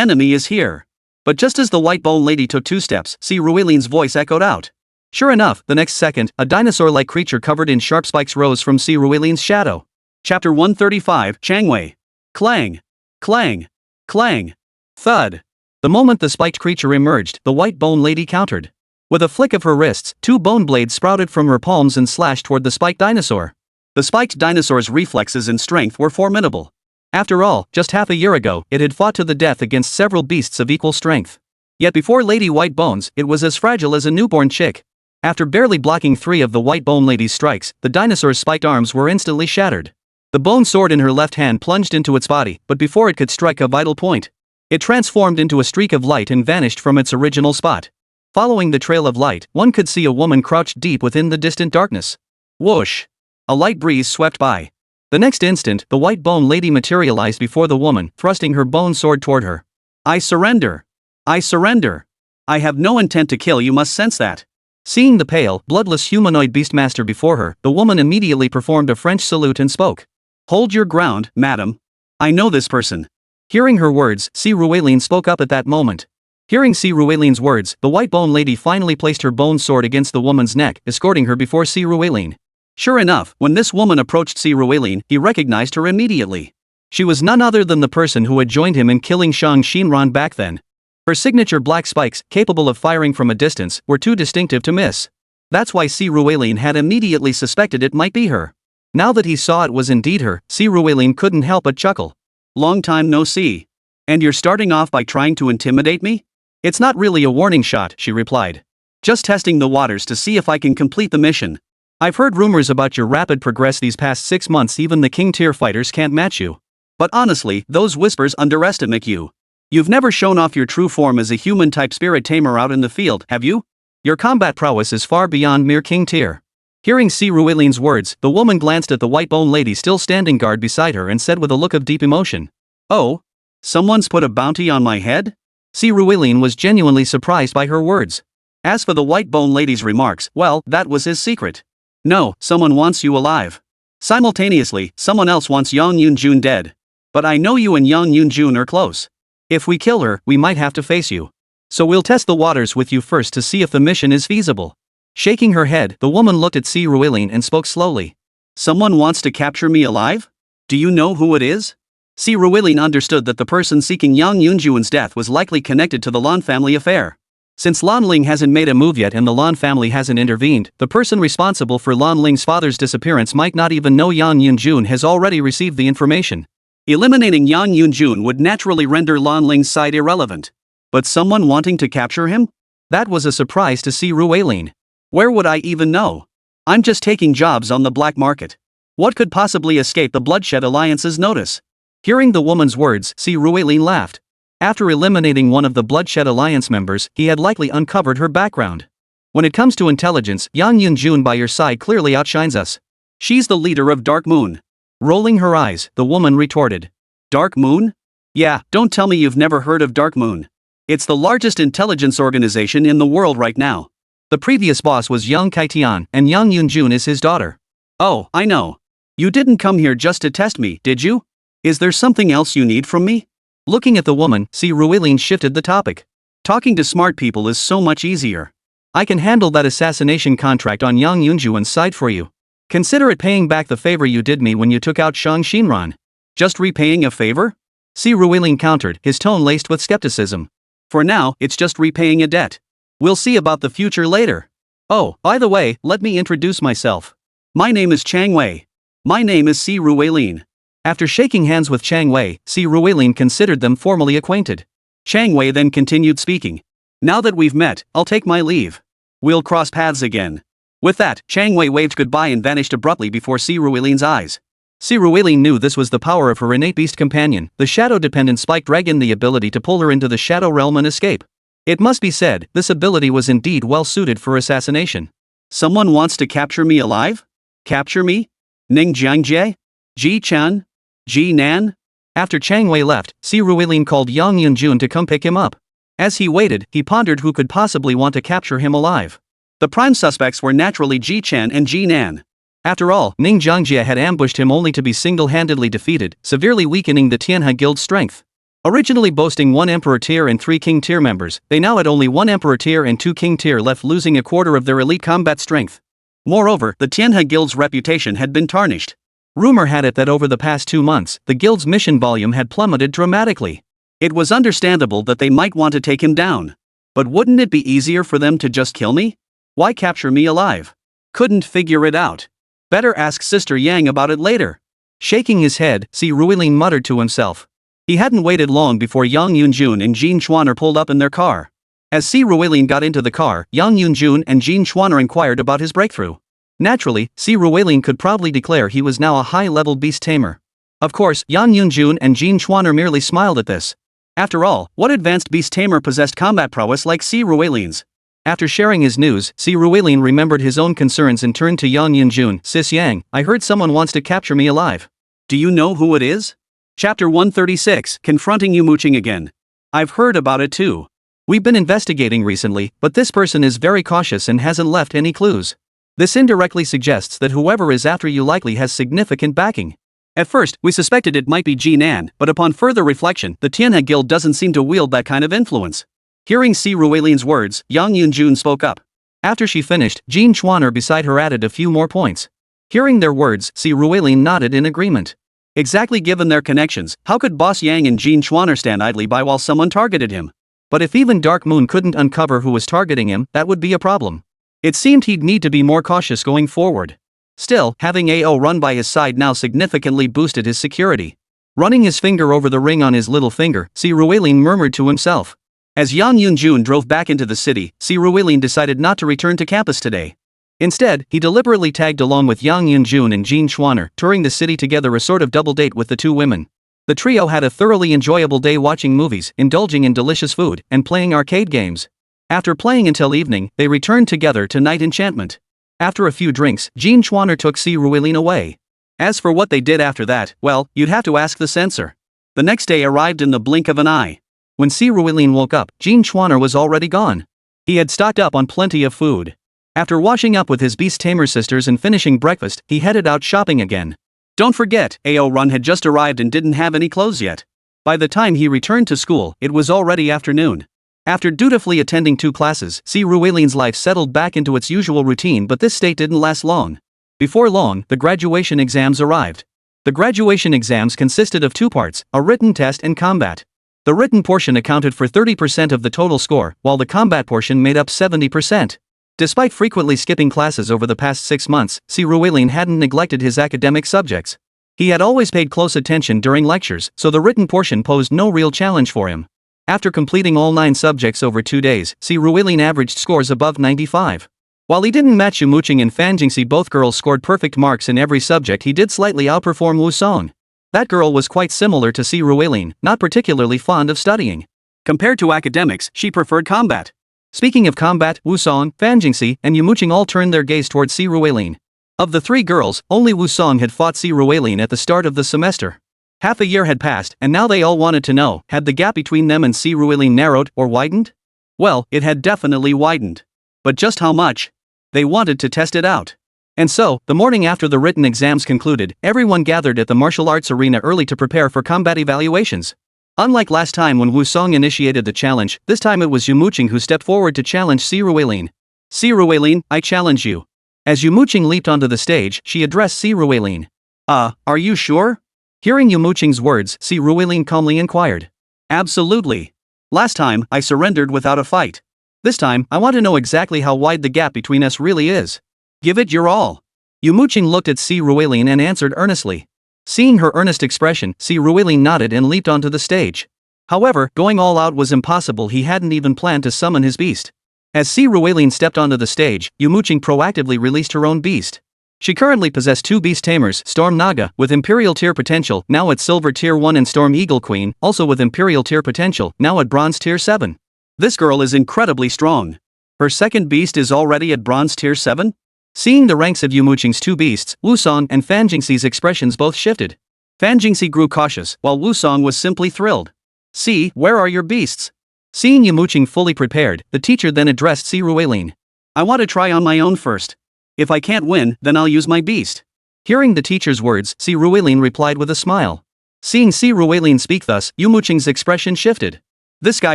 enemy is here. But just as the white bone lady took 2 steps, Si Ruelin's voice echoed out. Sure enough, the next second, a dinosaur-like creature covered in sharp spikes rose from Si Ruelin's shadow. Chapter 135, Changwei. Clang! Clang! Clang! Thud! The moment the spiked creature emerged, the white bone lady countered. With a flick of her wrists, 2 bone blades sprouted from her palms and slashed toward the spiked dinosaur. The spiked dinosaur's reflexes and strength were formidable. After all, just half a year ago, it had fought to the death against several beasts of equal strength. Yet before Lady White Bones, it was as fragile as a newborn chick. After barely blocking 3 of the white bone lady's strikes, the dinosaur's spiked arms were instantly shattered. The bone sword in her left hand plunged into its body, but before it could strike a vital point, it transformed into a streak of light and vanished from its original spot. Following the trail of light, one could see a woman crouched deep within the distant darkness. Whoosh! A light breeze swept by. The next instant, the white bone lady materialized before the woman, thrusting her bone sword toward her. I surrender! I surrender! I have no intent to kill, you must sense that. Seeing the pale, bloodless humanoid beastmaster before her, the woman immediately performed a French salute and spoke. Hold your ground, madam. I know this person. Hearing her words, Si Ruelin spoke up at that moment. Hearing Si Ruelin's words, the white bone lady finally placed her bone sword against the woman's neck, escorting her before Si Ruelin. Sure enough, when this woman approached Si Ruelin, he recognized her immediately. She was none other than the person who had joined him in killing Shang Xinran back then. Her signature black spikes, capable of firing from a distance, were too distinctive to miss. That's why Si Ruelin had immediately suspected it might be her. Now that he saw it was indeed her, Si Ruelin couldn't help but chuckle. Long time no see. And you're starting off by trying to intimidate me? It's not really a warning shot, she replied. Just testing the waters to see if I can complete the mission. I've heard rumors about your rapid progress these past 6 months. Even the king tier fighters can't match you. But honestly, those whispers underestimate you. You've never shown off your true form as a human-type spirit tamer out in the field, have you? Your combat prowess is far beyond mere king tier. Hearing Si Ruelin's words, the woman glanced at the white bone lady still standing guard beside her and said with a look of deep emotion. Oh? Someone's put a bounty on my head? Si Ruelin was genuinely surprised by her words. As for the white bone lady's remarks, well, that was his secret. No, someone wants you alive. Simultaneously, someone else wants Yang Yunjun dead. But I know you and Yang Yunjun are close. If we kill her, we might have to face you. So we'll test the waters with you first to see if the mission is feasible. Shaking her head, the woman looked at Si Ruelin and spoke slowly. Someone wants to capture me alive? Do you know who it is? Si Ruelin understood that the person seeking Yang Yunjun's death was likely connected to the Lan family affair. Since Lan Ling hasn't made a move yet and the Lan family hasn't intervened, the person responsible for Lan Ling's father's disappearance might not even know Yang Yunjun has already received the information. Eliminating Yang Yunjun would naturally render Lan Ling's side irrelevant. But someone wanting to capture him? That was a surprise to Si Ruelin. Where would I even know? I'm just taking jobs on the black market. What could possibly escape the Bloodshed Alliance's notice? Hearing the woman's words, Si Ruelin laughed. After eliminating one of the Bloodshed Alliance members, he had likely uncovered her background. When it comes to intelligence, Yang Yunjun by your side clearly outshines us. She's the leader of Dark Moon. Rolling her eyes, the woman retorted. Dark Moon? Yeah, don't tell me you've never heard of Dark Moon. It's the largest intelligence organization in the world right now. The previous boss was Yang Kaitian, and Yang Yunjun is his daughter. Oh, I know. You didn't come here just to test me, did you? Is there something else you need from me? Looking at the woman, Si Ruelin shifted the topic. Talking to smart people is so much easier. I can handle that assassination contract on Yang Yunjun's side for you. Consider it paying back the favor you did me when you took out Shang Xinran. Just repaying a favor? Si Ruelin countered, his tone laced with skepticism. For now, it's just repaying a debt. We'll see about the future later. Oh, by the way, let me introduce myself. My name is Chang Wei. My name is Si Ruelin. After shaking hands with Chang Wei, Si Ruelin considered them formally acquainted. Chang Wei then continued speaking. Now that we've met, I'll take my leave. We'll cross paths again. With that, Chang Wei waved goodbye and vanished abruptly before Si Ruelin's eyes. Si Ruelin knew this was the power of her innate beast companion, the shadow-dependent spike dragon, the ability to pull her into the shadow realm and escape. It must be said, this ability was indeed well suited for assassination. Someone wants to capture me alive? Capture me? Ning Jiangjie? Ji Chan? Ji Nan? After Chang Wei left, Si Ruelin called Yang Yunjun to come pick him up. As he waited, he pondered who could possibly want to capture him alive. The prime suspects were naturally Ji Chan and Ji Nan. After all, Ning Jiangjie had ambushed him only to be single-handedly defeated, severely weakening the Tianhe Guild's strength. Originally boasting 1 Emperor tier and 3 King tier members, they now had only 1 Emperor tier and 2 King tier left, losing a quarter of their elite combat strength. Moreover, the Tianhe Guild's reputation had been tarnished. Rumor had it that over the past 2 months, the guild's mission volume had plummeted dramatically. It was understandable that they might want to take him down. But wouldn't it be easier for them to just kill me? Why capture me alive? Couldn't figure it out. Better ask Sister Yang about it later. Shaking his head, Si Ruelin muttered to himself. He hadn't waited long before Yang Yunjun and Jin Chuaner pulled up in their car. As Si Ruelin got into the car, Yang Yunjun and Jin Chuaner inquired about his breakthrough. Naturally, Si Ruelin could proudly declare he was now a high-level beast tamer. Of course, Yang Yunjun and Jin Chuaner merely smiled at this. After all, what advanced beast tamer possessed combat prowess like Si Ruelin's? After sharing his news, Si Ruelin remembered his own concerns and turned to Yang Yunjun. Sis Yang, I heard someone wants to capture me alive. Do you know who it is? Chapter 136, Confronting Yumo Qing again. I've heard about it too. We've been investigating recently, but this person is very cautious and hasn't left any clues. This indirectly suggests that whoever is after you likely has significant backing. At first, we suspected it might be Ji Nan, but upon further reflection, the Tianhe Guild doesn't seem to wield that kind of influence. Hearing Si Ruelin's words, Yang Yunjun spoke up. After she finished, Jean Chuaner beside her added a few more points. Hearing their words, Si Ruelin nodded in agreement. Exactly, given their connections, how could Boss Yang and Jean Chuaner stand idly by while someone targeted him? But if even Dark Moon couldn't uncover who was targeting him, that would be a problem. It seemed he'd need to be more cautious going forward. Still, having AO run by his side now significantly boosted his security. Running his finger over the ring on his little finger, Si Ruelin murmured to himself. As Yang Yunjun drove back into the city, Si Ruelin decided not to return to campus today. Instead, he deliberately tagged along with Yang Yunjun and Jean Chuaner, touring the city together, a sort of double date with the two women. The trio had a thoroughly enjoyable day watching movies, indulging in delicious food, and playing arcade games. After playing until evening, they returned together to Night Enchantment. After a few drinks, Jean Chuaner took Si Ruelin away. As for what they did after that, well, you'd have to ask the censor. The next day arrived in the blink of an eye. When Si Ruelin woke up, Jean Chuaner was already gone. He had stocked up on plenty of food. After washing up with his beast tamer sisters and finishing breakfast, he headed out shopping again. Don't forget, AO Run had just arrived and didn't have any clothes yet. By the time he returned to school, it was already afternoon. After dutifully attending 2 classes, Si Ruelin's life settled back into its usual routine, but this state didn't last long. Before long, the graduation exams arrived. The graduation exams consisted of 2 parts, a written test and combat. The written portion accounted for 30% of the total score, while the combat portion made up 70%. Despite frequently skipping classes over the past 6 months, Si Ruelin hadn't neglected his academic subjects. He had always paid close attention during lectures, so the written portion posed no real challenge for him. After completing all 9 subjects over 2 days, Si Ruelin averaged scores above 95. While he didn't match Yumo Qing and Fan Jingxi, both girls scored perfect marks in every subject, he did slightly outperform Wu Song. That girl was quite similar to Si Ruelin, not particularly fond of studying. Compared to academics, she preferred combat. Speaking of combat, Wu Song, Fan Jingxi, and Yumo Qing all turned their gaze towards Si Ruelin. Of the 3 girls, only Wu Song had fought Si Ruelin at the start of the semester. Half a year had passed, and now they all wanted to know, had the gap between them and Si Ruelin narrowed or widened? Well, it had definitely widened. But just how much? They wanted to test it out. And so, the morning after the written exams concluded, everyone gathered at the martial arts arena early to prepare for combat evaluations. Unlike last time when Wu Song initiated the challenge, this time it was Yumo Qing who stepped forward to challenge Si Ruelin. Si Ruelin, I challenge you. As Yumo Qing leaped onto the stage, she addressed Si Ruelin. Are you sure? Hearing Yumo Qing's words, Si Ruelin calmly inquired. Absolutely. Last time, I surrendered without a fight. This time, I want to know exactly how wide the gap between us really is. Give it your all. Yumo Qing looked at Si Ruelin and answered earnestly. Seeing her earnest expression, Si Ruelin nodded and leaped onto the stage. However, going all out was impossible. He hadn't even planned to summon his beast. As Si Ruelin stepped onto the stage, Yumo Qing proactively released her own beast. She currently possessed 2 beast tamers, Storm Naga, with Imperial tier potential, now at Silver tier 1, and Storm Eagle Queen, also with Imperial tier potential, now at Bronze tier 7. This girl is incredibly strong. Her second beast is already at Bronze tier 7? Seeing the ranks of Yumo Qing's 2 beasts, Wu Song and Fan Jingxi's expressions both shifted. Fan Jingxi grew cautious, while Wu Song was simply thrilled. Si, where are your beasts? Seeing Yumo Qing fully prepared, the teacher then addressed Si Ruelin. I want to try on my own first. If I can't win, then I'll use my beast. Hearing the teacher's words, Si Ruelin replied with a smile. Seeing Si Ruelin speak thus, Yumo Qing's expression shifted. This guy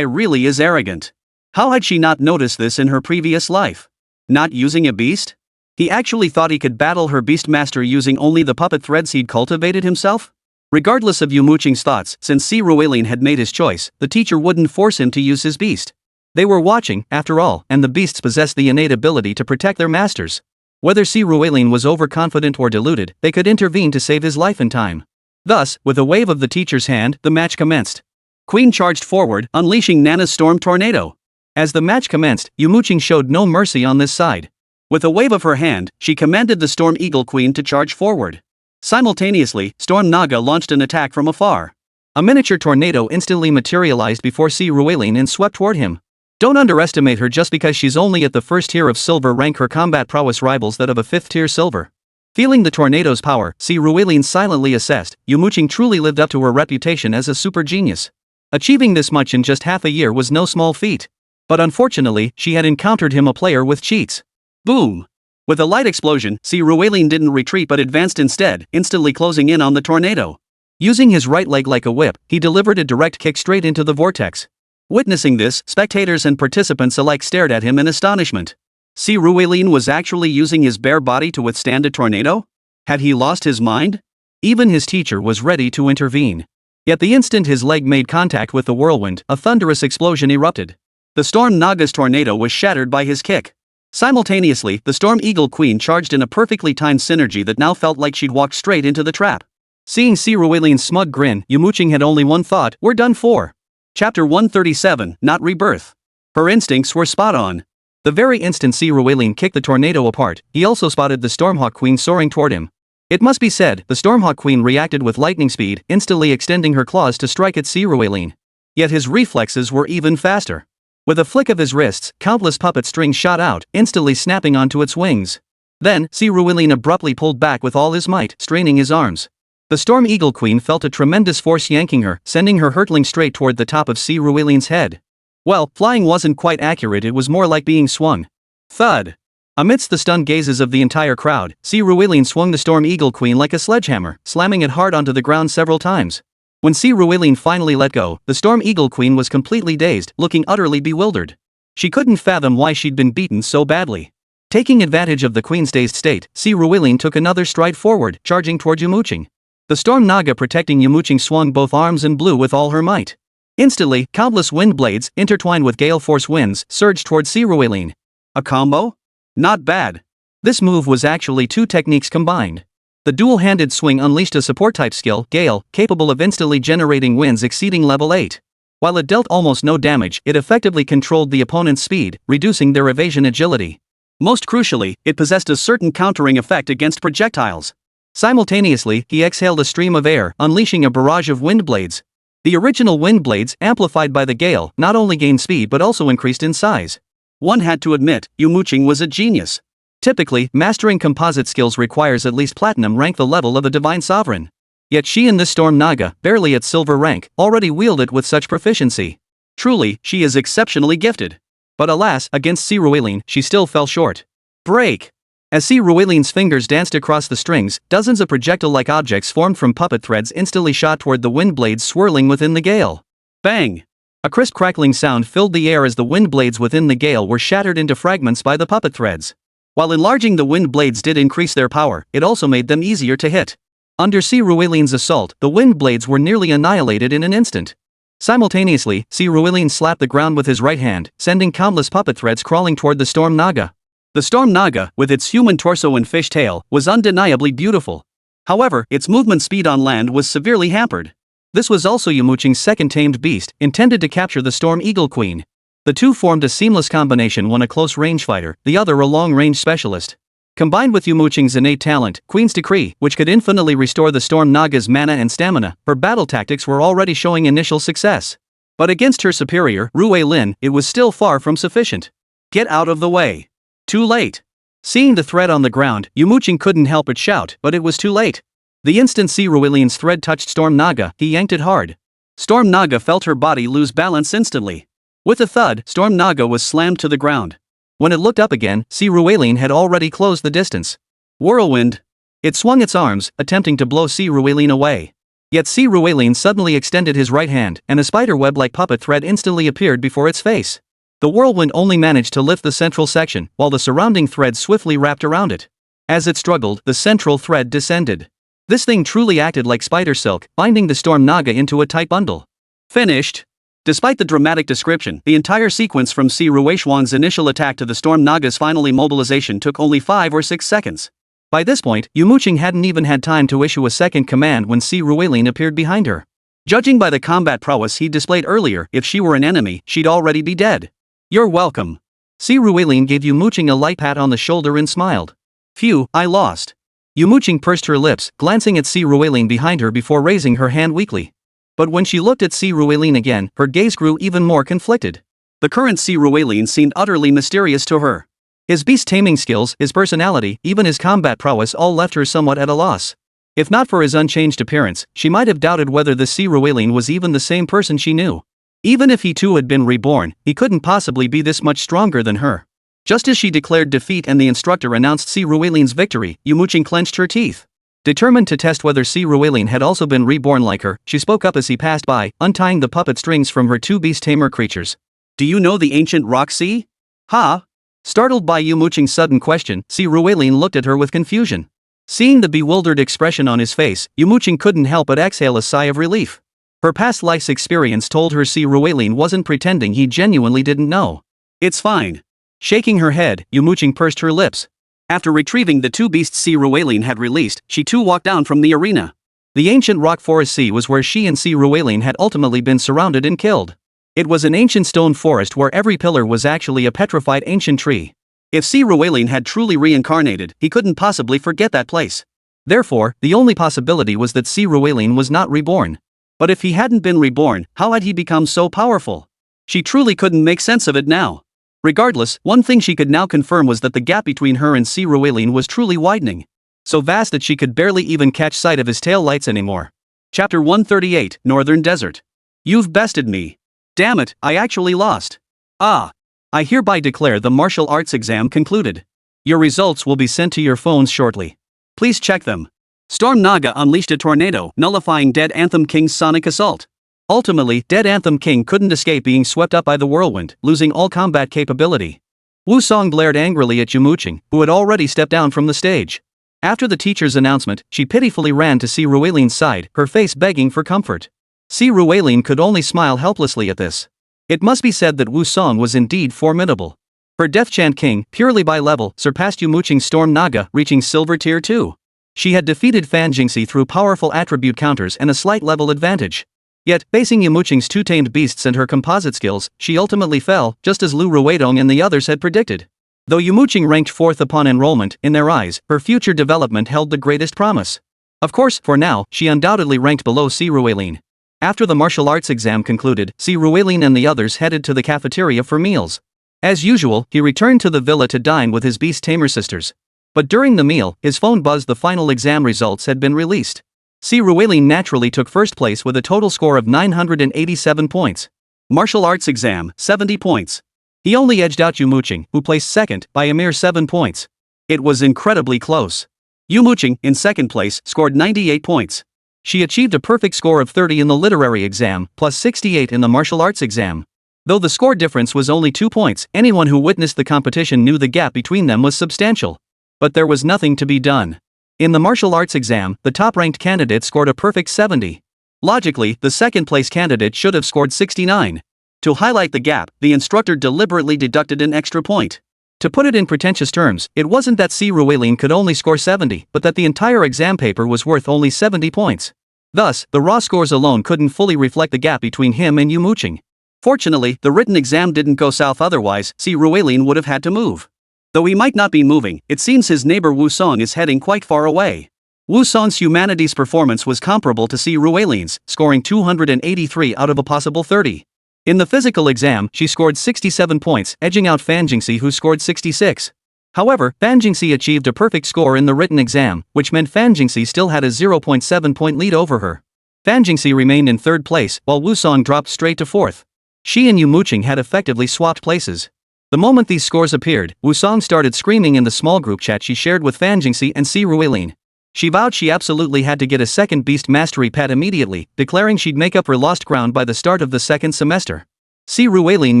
really is arrogant. How had she not noticed this in her previous life? Not using a beast? He actually thought he could battle her beastmaster using only the puppet threads he'd cultivated himself? Regardless of Yumo Qing's thoughts, since Si Ruelin had made his choice, the teacher wouldn't force him to use his beast. They were watching, after all, and the beasts possessed the innate ability to protect their masters. Whether Si Ruelin was overconfident or deluded, they could intervene to save his life in time. Thus, with a wave of the teacher's hand, the match commenced. Queen charged forward, unleashing Nana's Storm Tornado. As the match commenced, Yumo Qing showed no mercy on this side. With a wave of her hand, she commanded the Storm Eagle Queen to charge forward. Simultaneously, Storm Naga launched an attack from afar. A miniature tornado instantly materialized before Si Ruelin and swept toward him. Don't underestimate her just because she's only at the 1st tier of silver rank. Her combat prowess rivals that of a 5th tier silver. Feeling the tornado's power, Si Ruelin silently assessed, Yumo Qing truly lived up to her reputation as a super genius. Achieving this much in just half a year was no small feat. But unfortunately, she had encountered him, a player with cheats. Boom! With a light explosion, Si Ruelin didn't retreat but advanced instead, instantly closing in on the tornado. Using his right leg like a whip, he delivered a direct kick straight into the vortex. Witnessing this, spectators and participants alike stared at him in astonishment. Si Ruilin was actually using his bare body to withstand a tornado? Had he lost his mind? Even his teacher was ready to intervene. Yet the instant his leg made contact with the whirlwind, a thunderous explosion erupted. The Storm Naga's tornado was shattered by his kick. Simultaneously, the Storm Eagle Queen charged in a perfectly timed synergy that now felt like she'd walked straight into the trap. Seeing Si Ruilin's smug grin, Yumo Qing had only one thought: we're done for. Chapter 137, Not Rebirth. Her instincts were spot on. The very instant Si Ruilin kicked the tornado apart, he also spotted the Stormhawk Queen soaring toward him. It must be said, the Stormhawk Queen reacted with lightning speed, instantly extending her claws to strike at Si Ruilin. Yet his reflexes were even faster. With a flick of his wrists, countless puppet strings shot out, instantly snapping onto its wings. Then, Si Ruilin abruptly pulled back with all his might, straining his arms. The Storm Eagle Queen felt a tremendous force yanking her, sending her hurtling straight toward the top of Si Ruilin's head. Well, flying wasn't quite accurate, it was more like being swung. Thud! Amidst the stunned gazes of the entire crowd, Si Ruilin swung the Storm Eagle Queen like a sledgehammer, slamming it hard onto the ground several times. When Si Ruilin finally let go, the Storm Eagle Queen was completely dazed, looking utterly bewildered. She couldn't fathom why she'd been beaten so badly. Taking advantage of the Queen's dazed state, Si Ruilin took another stride forward, charging toward Yumo Qing. The Storm Naga protecting Yumo Qing swung both arms and blew with all her might. Instantly, countless wind blades, intertwined with gale force winds, surged toward Si Ruilin. A combo? Not bad. This move was actually two techniques combined. The dual-handed swing unleashed a support-type skill, Gale, capable of instantly generating winds exceeding level 8. While it dealt almost no damage, it effectively controlled the opponent's speed, reducing their evasion agility. Most crucially, it possessed a certain countering effect against projectiles. Simultaneously, he exhaled a stream of air, unleashing a barrage of wind blades. The original wind blades, amplified by the gale, not only gained speed but also increased in size. One had to admit, Yumo Qing was a genius. Typically, mastering composite skills requires at least platinum rank, the level of a divine sovereign. Yet she and this Storm Naga, barely at silver rank, already wield it with such proficiency. Truly, she is exceptionally gifted. But alas, against Si Ruilin, she still fell short. Break! As Si Ruilin's fingers danced across the strings, dozens of projectile-like objects formed from puppet threads instantly shot toward the wind blades swirling within the gale. Bang! A crisp crackling sound filled the air as the wind blades within the gale were shattered into fragments by the puppet threads. While enlarging the wind blades did increase their power, it also made them easier to hit. Under Si Ruilin's assault, the wind blades were nearly annihilated in an instant. Simultaneously, Si Ruilin slapped the ground with his right hand, sending countless puppet threads crawling toward the Storm Naga. The Storm Naga, with its human torso and fish tail, was undeniably beautiful. However, its movement speed on land was severely hampered. This was also Yumo Qing's second tamed beast, intended to capture the Storm Eagle Queen. The two formed a seamless combination, one a close-range fighter, the other a long-range specialist. Combined with Yumo Qing's innate talent, Queen's Decree, which could infinitely restore the Storm Naga's mana and stamina, her battle tactics were already showing initial success. But against her superior, Ruilin, it was still far from sufficient. Get out of the way. Too late. Seeing the thread on the ground, Yumo Qing couldn't help but shout, but it was too late. The instant Si Ruilin's thread touched Storm Naga, he yanked it hard. Storm Naga felt her body lose balance instantly. With a thud, Storm Naga was slammed to the ground. When it looked up again, Si Ruilin had already closed the distance. Whirlwind! It swung its arms, attempting to blow Si Ruilin away. Yet Si Ruilin suddenly extended his right hand, and a spiderweb-like puppet thread instantly appeared before its face. The whirlwind only managed to lift the central section, while the surrounding thread swiftly wrapped around it. As it struggled, the central thread descended. This thing truly acted like spider silk, binding the Storm Naga into a tight bundle. Finished! Despite the dramatic description, the entire sequence from Si Ruishuang's initial attack to the Storm Naga's final immobilization took only 5 or 6 seconds. By this point, Yumo Qing hadn't even had time to issue a second command when Si Ruilin appeared behind her. Judging by the combat prowess he displayed earlier, if she were an enemy, she'd already be dead. You're welcome. Si Ruilin gave Yumo Qing a light pat on the shoulder and smiled. Phew, I lost. Yumo Qing pursed her lips, glancing at Si Ruilin behind her before raising her hand weakly. But when she looked at Si Ruilin again, her gaze grew even more conflicted. The current Si Ruilin seemed utterly mysterious to her. His beast taming skills, his personality, even his combat prowess all left her somewhat at a loss. If not for his unchanged appearance, she might have doubted whether the Si Ruilin was even the same person she knew. Even if he too had been reborn, he couldn't possibly be this much stronger than her. Just as she declared defeat and the instructor announced Si Ruilin's victory, Yumo Qing clenched her teeth. Determined to test whether Si Ruelin had also been reborn like her, she spoke up as he passed by, untying the puppet strings from her two beast tamer creatures. Do you know the ancient rock sea? Ha! Startled by Yumo Qing's sudden question, Si Ruelin looked at her with confusion. Seeing the bewildered expression on his face, Yumo Qing couldn't help but exhale a sigh of relief. Her past life's experience told her Si Ruelin wasn't pretending he genuinely didn't know. It's fine. Shaking her head, Yumo Qing pursed her lips. After retrieving the two beasts Si Ruelin had released, she too walked down from the arena. The ancient rock forest sea was where she and Si Ruelin had ultimately been surrounded and killed. It was an ancient stone forest where every pillar was actually a petrified ancient tree. If Si Ruelin had truly reincarnated, he couldn't possibly forget that place. Therefore, the only possibility was that Si Ruelin was not reborn. But if he hadn't been reborn, how had he become so powerful? She truly couldn't make sense of it now. Regardless, one thing she could now confirm was that the gap between her and Si Ruelin was truly widening. So vast that she could barely even catch sight of his tail lights anymore. Chapter 138, Northern Desert. You've bested me. Damn it, I actually lost. Ah. I hereby declare the martial arts exam concluded. Your results will be sent to your phones shortly. Please check them. Storm Naga unleashed a tornado, nullifying Dead Anthem King's sonic assault. Ultimately, Dead Anthem King couldn't escape being swept up by the whirlwind, losing all combat capability. Wu Song glared angrily at Yumo Qing, who had already stepped down from the stage. After the teacher's announcement, she pitifully ran to Si Ruelin's side, her face begging for comfort. Si Ruelin could only smile helplessly at this. It must be said that Wu Song was indeed formidable. Her Death Chant King, purely by level, surpassed Yumo Qing's Storm Naga, reaching Silver Tier 2. She had defeated Fan Jingxi through powerful attribute counters and a slight level advantage. Yet, facing Yumo Qing's two tamed beasts and her composite skills, she ultimately fell, just as Lu Ruidong and the others had predicted. Though Yumo Qing ranked fourth upon enrollment, in their eyes, her future development held the greatest promise. Of course, for now, she undoubtedly ranked below Si Ruelin. After the martial arts exam concluded, Si Ruelin and the others headed to the cafeteria for meals. As usual, he returned to the villa to dine with his beast tamer sisters. But during the meal, his phone buzzed. The final exam results had been released. Si Ruelin naturally took first place with a total score of 987 points. Martial arts exam, 70 points. He only edged out Yumo Qing, who placed second, by a mere 7 points. It was incredibly close. Yumo Qing, in second place, scored 98 points. She achieved a perfect score of 30 in the literary exam, plus 68 in the martial arts exam. Though the score difference was only 2 points, anyone who witnessed the competition knew the gap between them was substantial. But there was nothing to be done. In the martial arts exam, the top-ranked candidate scored a perfect 70. Logically, the second-place candidate should have scored 69. To highlight the gap, the instructor deliberately deducted an extra point. To put it in pretentious terms, it wasn't that Si Ruelin could only score 70, but that the entire exam paper was worth only 70 points. Thus, the raw scores alone couldn't fully reflect the gap between him and Yumo Qing. Fortunately, the written exam didn't go south, otherwise, Si Ruelin would have had to move. Though he might not be moving, it seems his neighbor Wu Song is heading quite far away. Wu Song's humanities performance was comparable to Si Ruelin's, scoring 283 out of a possible 30. In the physical exam, she scored 67 points, edging out Fan Jingxi, who scored 66. However, Fan Jingxi achieved a perfect score in the written exam, which meant Fan Jingxi still had a 0.7 point lead over her. Fan Jingxi remained in third place, while Wu Song dropped straight to fourth. She and Yumo Qing had effectively swapped places. The moment these scores appeared, Wu Song started screaming in the small group chat she shared with Fan Jingxi and Si Ruelin. She vowed she absolutely had to get a second beast mastery pad immediately, declaring she'd make up for lost ground by the start of the second semester. Si Ruelin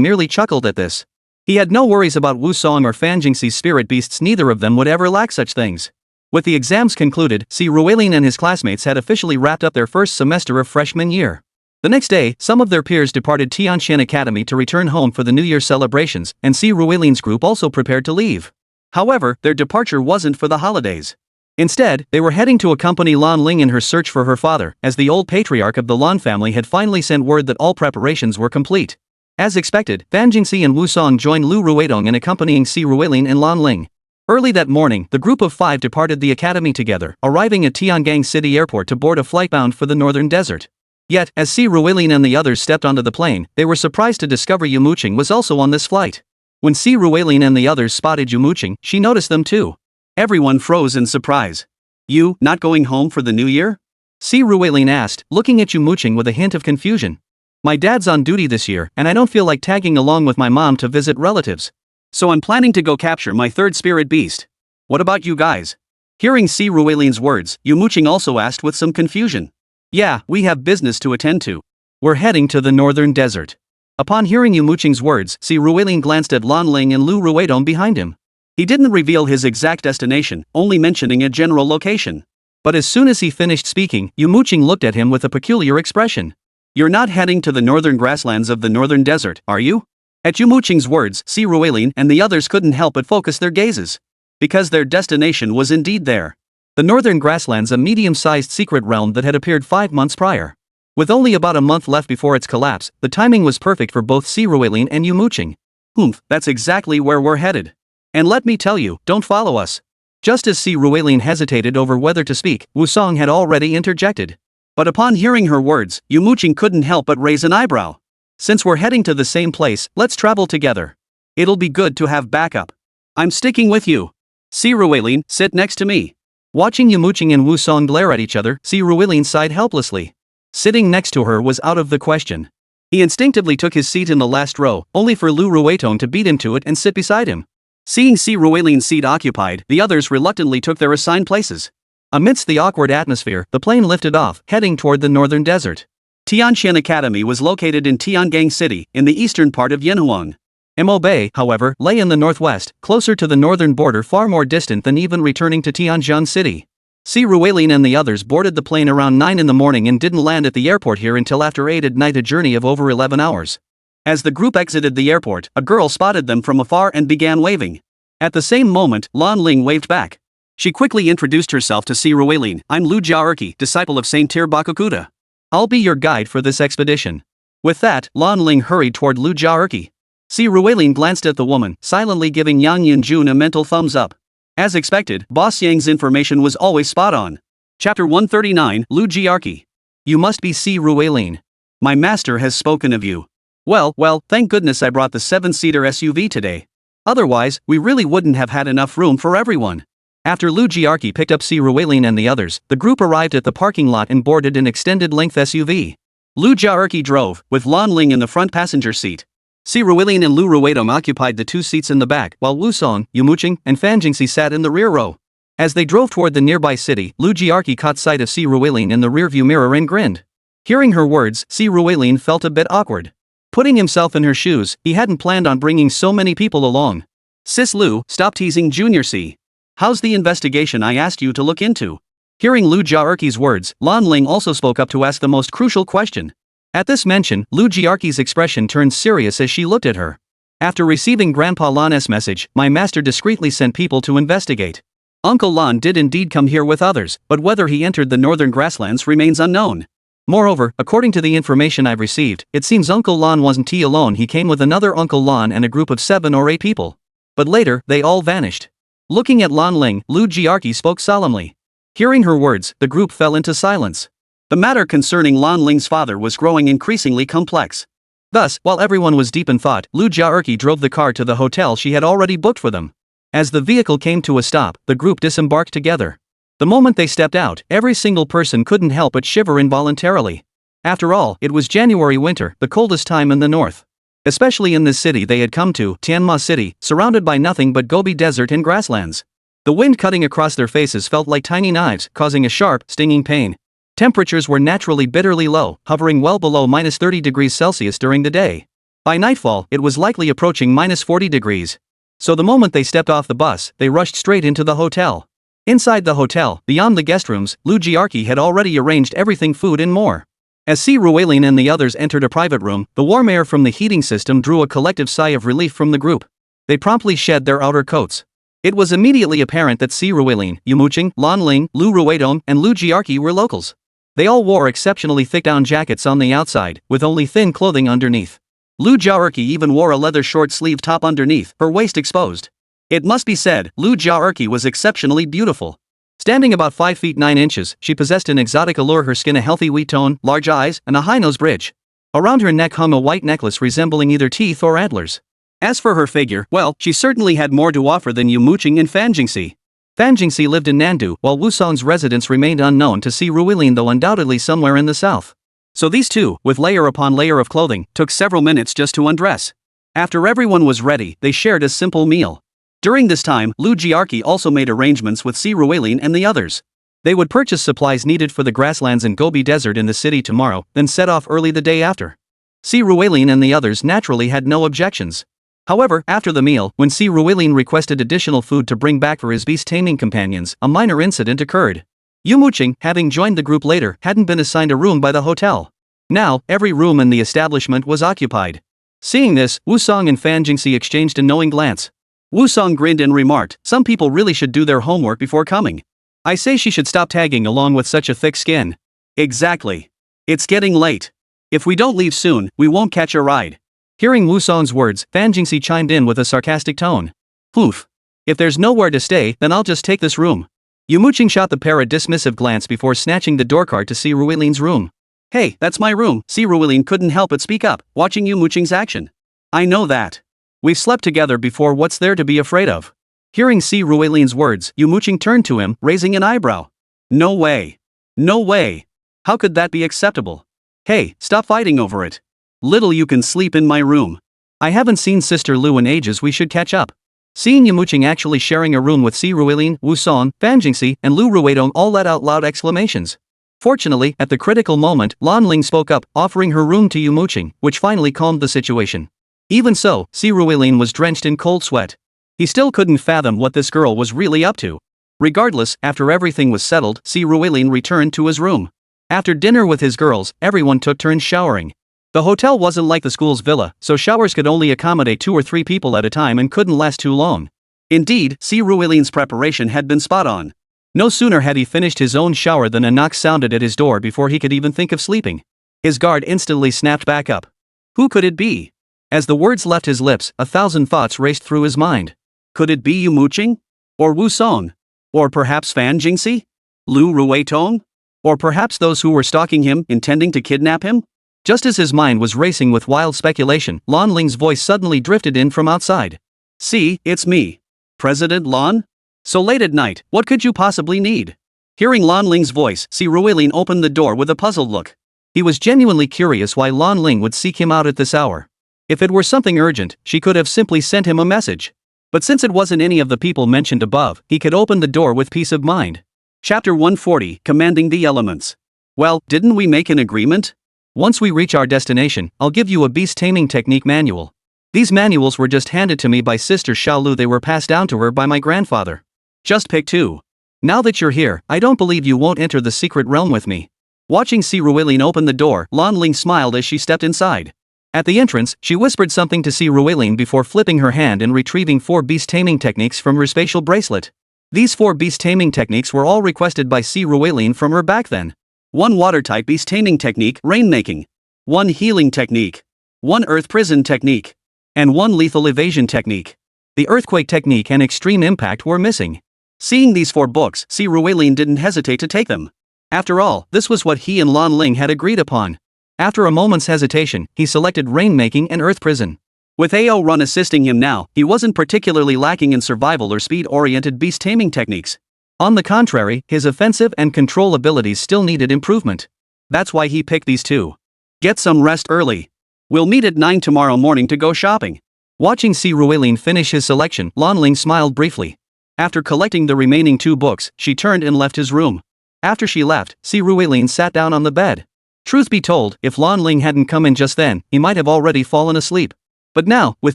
merely chuckled at this. He had no worries about Wu Song or Fan Jingxi's spirit beasts, neither of them would ever lack such things. With the exams concluded, Si Ruelin and his classmates had officially wrapped up their first semester of freshman year. The next day, some of their peers departed Tianxian Academy to return home for the New Year celebrations, and Si Ruelin's group also prepared to leave. However, their departure wasn't for the holidays. Instead, they were heading to accompany Lan Ling in her search for her father, as the old patriarch of the Lan family had finally sent word that all preparations were complete. As expected, Fan Jingxi and Wu Song joined Lu Ruidong in accompanying Si Ruelin and Lan Ling. Early that morning, the group of 5 departed the academy together, arriving at Tiangang City Airport to board a flight bound for the northern desert. Yet, as Si Ruelin and the others stepped onto the plane, they were surprised to discover Yumo Qing was also on this flight. When Si Ruelin and the others spotted Yumo Qing, she noticed them too. Everyone froze in surprise. You, not going home for the new year? Si Ruelin asked, looking at Yumo Qing with a hint of confusion. My dad's on duty this year, and I don't feel like tagging along with my mom to visit relatives. So I'm planning to go capture my third spirit beast. What about you guys? Hearing Si Ruilian's words, Yumo Qing also asked with some confusion. Yeah, we have business to attend to. We're heading to the northern desert. Upon hearing Yumo Qing's words, Si Ruilian glanced at Lan Ling and Lu Ruidong behind him. He didn't reveal his exact destination, only mentioning a general location. But as soon as he finished speaking, Yumo Qing looked at him with a peculiar expression. You're not heading to the northern grasslands of the northern desert, are you? At Yumo Qing's words, Si Ruilian and the others couldn't help but focus their gazes. Because their destination was indeed there. The northern grasslands, a medium-sized secret realm that had appeared 5 months prior. With only about a month left before its collapse, the timing was perfect for both Si Ruilian and Yumo Qing. That's exactly where we're headed. And let me tell you, don't follow us. Just as Si Ruilian hesitated over whether to speak, Wusong had already interjected. But upon hearing her words, Yumo Qing couldn't help but raise an eyebrow. Since we're heading to the same place, let's travel together. It'll be good to have backup. I'm sticking with you. Si Ruilian, sit next to me. Watching Yumo Qing and Wusong glare at each other, Si Ruilian sighed helplessly. Sitting next to her was out of the question. He instinctively took his seat in the last row, only for Lu Ruidong to beat him to it and sit beside him. Seeing Si Ruilian's seat occupied, the others reluctantly took their assigned places. Amidst the awkward atmosphere, the plane lifted off, heading toward the northern desert. Tianqian Academy was located in Tiangang City, in the eastern part of Yanhuang. Mo Bay, however, lay in the northwest, closer to the northern border, far more distant than even returning to Tianjin City. Si Ruilian and the others boarded the plane around 9 in the morning and didn't land at the airport here until after a journey of over 11 hours. As the group exited the airport, a girl spotted them from afar and began waving. At the same moment, Lan Ling waved back. She quickly introduced herself to Si Ruilian. I'm Lu Jiaerqi, disciple of Saint Tir Bakukuda. I'll be your guide for this expedition. With that, Lan Ling hurried toward Lu Jiaerqi. Si Ruilian glanced at the woman, silently giving Yang Yunjun a mental thumbs up. As expected, Boss Yang's information was always spot on. Chapter 139, Lu Jiaerqi. You must be Si Ruilian. My master has spoken of you. Well, thank goodness I brought the 7-seater SUV today. Otherwise, we really wouldn't have had enough room for everyone. After Lu Jiaerqi picked up Si Ruilian and the others, the group arrived at the parking lot and boarded an extended-length SUV. Lu Jiaerqi drove, with Lan Ling in the front passenger seat. Si Ruilian and Lu Ruidong occupied the 2 seats in the back, while Wusong, Yumo Qing, and Fan Jingxi sat in the rear row. As they drove toward the nearby city, Lu Jiaerqi caught sight of Si Ruilian in the rearview mirror and grinned. Hearing her words, Si Ruilian felt a bit awkward. Putting himself in her shoes, he hadn't planned on bringing so many people along. Sis Lu, stop teasing Junior C. How's the investigation I asked you to look into? Hearing Lu Jiaerqi's words, Lan Ling also spoke up to ask the most crucial question. At this mention, Lu Jiaerqi's expression turned serious as she looked at her. After receiving Grandpa Lan's message, my master discreetly sent people to investigate. Uncle Lan did indeed come here with others, but whether he entered the northern grasslands remains unknown. Moreover, according to the information I've received, it seems Uncle Lan wasn't he alone. He came with another Uncle Lan and a group of 7 or 8 people. But later, they all vanished. Looking at Lan Ling, Lu Jiaerqi spoke solemnly. Hearing her words, the group fell into silence. The matter concerning Lan Ling's father was growing increasingly complex. Thus, while everyone was deep in thought, Lu Jiaerqi drove the car to the hotel she had already booked for them. As the vehicle came to a stop, the group disembarked together. The moment they stepped out, every single person couldn't help but shiver involuntarily. After all, it was January winter, the coldest time in the north. Especially in this city they had come to, Tianma City, surrounded by nothing but Gobi Desert and grasslands. The wind cutting across their faces felt like tiny knives, causing a sharp, stinging pain. Temperatures were naturally bitterly low, hovering well below -30 degrees Celsius during the day. By nightfall, it was likely approaching -40 degrees. So the moment they stepped off the bus, they rushed straight into the hotel. Inside the hotel, beyond the guest rooms, Lu Jiaerqi had already arranged everything, food and more. As Si Ruilian and the others entered a private room, the warm air from the heating system drew a collective sigh of relief from the group. They promptly shed their outer coats. It was immediately apparent that Si Ruilian, Yumo Qing, Lan Ling, Lu Ruidong, and Lu Jiaerqi were locals. They all wore exceptionally thick down jackets on the outside, with only thin clothing underneath. Lu Jiaerqi even wore a leather short-sleeved top underneath, her waist exposed. It must be said, Lu Jiaerqi was exceptionally beautiful. Standing about 5 feet 9 inches, she possessed an exotic allure, her skin a healthy wheat tone, large eyes, and a high nose bridge. Around her neck hung a white necklace resembling either teeth or antlers. As for her figure, well, she certainly had more to offer than Yumo Qing and Fan Jingxi. Fan Jingxi lived in Nandu, while Wusong's residence remained unknown to Si Ruilian, though undoubtedly somewhere in the south. So these two, with layer upon layer of clothing, took several minutes just to undress. After everyone was ready, they shared a simple meal. During this time, Lu Jiarqi also made arrangements with Si Ruilin and the others. They would purchase supplies needed for the grasslands in Gobi Desert in the city tomorrow, then set off early the day after. Si Ruilin and the others naturally had no objections. However, after the meal, when Si Ruilin requested additional food to bring back for his beast-taming companions, a minor incident occurred. Yumo Qing, having joined the group later, hadn't been assigned a room by the hotel. Now, every room in the establishment was occupied. Seeing this, Wusong and Fan Jingxi exchanged a knowing glance. Wusong grinned and remarked, "Some people really should do their homework before coming. I say she should stop tagging along with such a thick skin." "Exactly. It's getting late. If we don't leave soon, we won't catch a ride." Hearing Wusong's words, Fan Jingxi chimed in with a sarcastic tone. "Poof. If there's nowhere to stay, then I'll just take this room." Yumo Qing shot the pair a dismissive glance before snatching the doorcard to Si Ruilin's room. "Hey, that's my room." Si Ruilin couldn't help but speak up, watching Yumo Qing's action. "I know that. We've slept together before, what's there to be afraid of?" Hearing Si Ruilin's words, Yumo Qing turned to him, raising an eyebrow. "No way. No way. How could that be acceptable? Hey, stop fighting over it. Little you can sleep in my room. I haven't seen Sister Lu in ages, we should catch up." Seeing Yumo Qing actually sharing a room with Si Ruilin, Wusong, Fan Jingxi, and Lu Ruidong all let out loud exclamations. Fortunately, at the critical moment, Lan Ling spoke up, offering her room to Yumo Qing, which finally calmed the situation. Even so, Si Ruilin was drenched in cold sweat. He still couldn't fathom what this girl was really up to. Regardless, after everything was settled, Si Ruilin returned to his room. After dinner with his girls, everyone took turns showering. The hotel wasn't like the school's villa, so showers could only accommodate 2 or 3 people at a time and couldn't last too long. Indeed, Si Ruilin's preparation had been spot on. No sooner had he finished his own shower than a knock sounded at his door before he could even think of sleeping. His guard instantly snapped back up. Who could it be? As the words left his lips, 1,000 thoughts raced through his mind. Could it be Yumo Qing? Or Wusong? Or perhaps Fan Jingxi? Lu Ruitong? Or perhaps those who were stalking him, intending to kidnap him? Just as his mind was racing with wild speculation, Lan Ling's voice suddenly drifted in from outside. "See, it's me. President Lan? So late at night, what could you possibly need?" Hearing Lan Ling's voice, Si Ruilin opened the door with a puzzled look. He was genuinely curious why Lan Ling would seek him out at this hour. If it were something urgent, she could have simply sent him a message. But since it wasn't any of the people mentioned above, he could open the door with peace of mind. Chapter 140, Commanding the Elements. "Well, didn't we make an agreement? Once we reach our destination, I'll give you a beast taming technique manual. These manuals were just handed to me by Sister Xiaolu, they were passed down to her by my grandfather. Just pick 2. Now that you're here, I don't believe you won't enter the secret realm with me." Watching Si Ruilin open the door, Lan Ling smiled as she stepped inside. At the entrance, she whispered something to Si Ruilin before flipping her hand and retrieving 4 beast taming techniques from her spatial bracelet. These 4 beast taming techniques were all requested by Si Ruilin from her back then. 1 water-type beast taming technique, rainmaking. 1 healing technique. 1 earth prison technique. And 1 lethal evasion technique. The earthquake technique and extreme impact were missing. Seeing these 4 books, Si Ruilin didn't hesitate to take them. After all, this was what he and Lan Ling had agreed upon. After a moment's hesitation, he selected rainmaking and earth prison. With AO Run assisting him now, he wasn't particularly lacking in survival or speed-oriented beast taming techniques. On the contrary, his offensive and control abilities still needed improvement. That's why he picked these 2. "Get some rest early. We'll meet at 9 tomorrow morning to go shopping." Watching Si Ruilin finish his selection, Lan Ling smiled briefly. After collecting the remaining 2 books, she turned and left his room. After she left, Si Ruilin sat down on the bed. Truth be told, if Lan Ling hadn't come in just then, he might have already fallen asleep. But now, with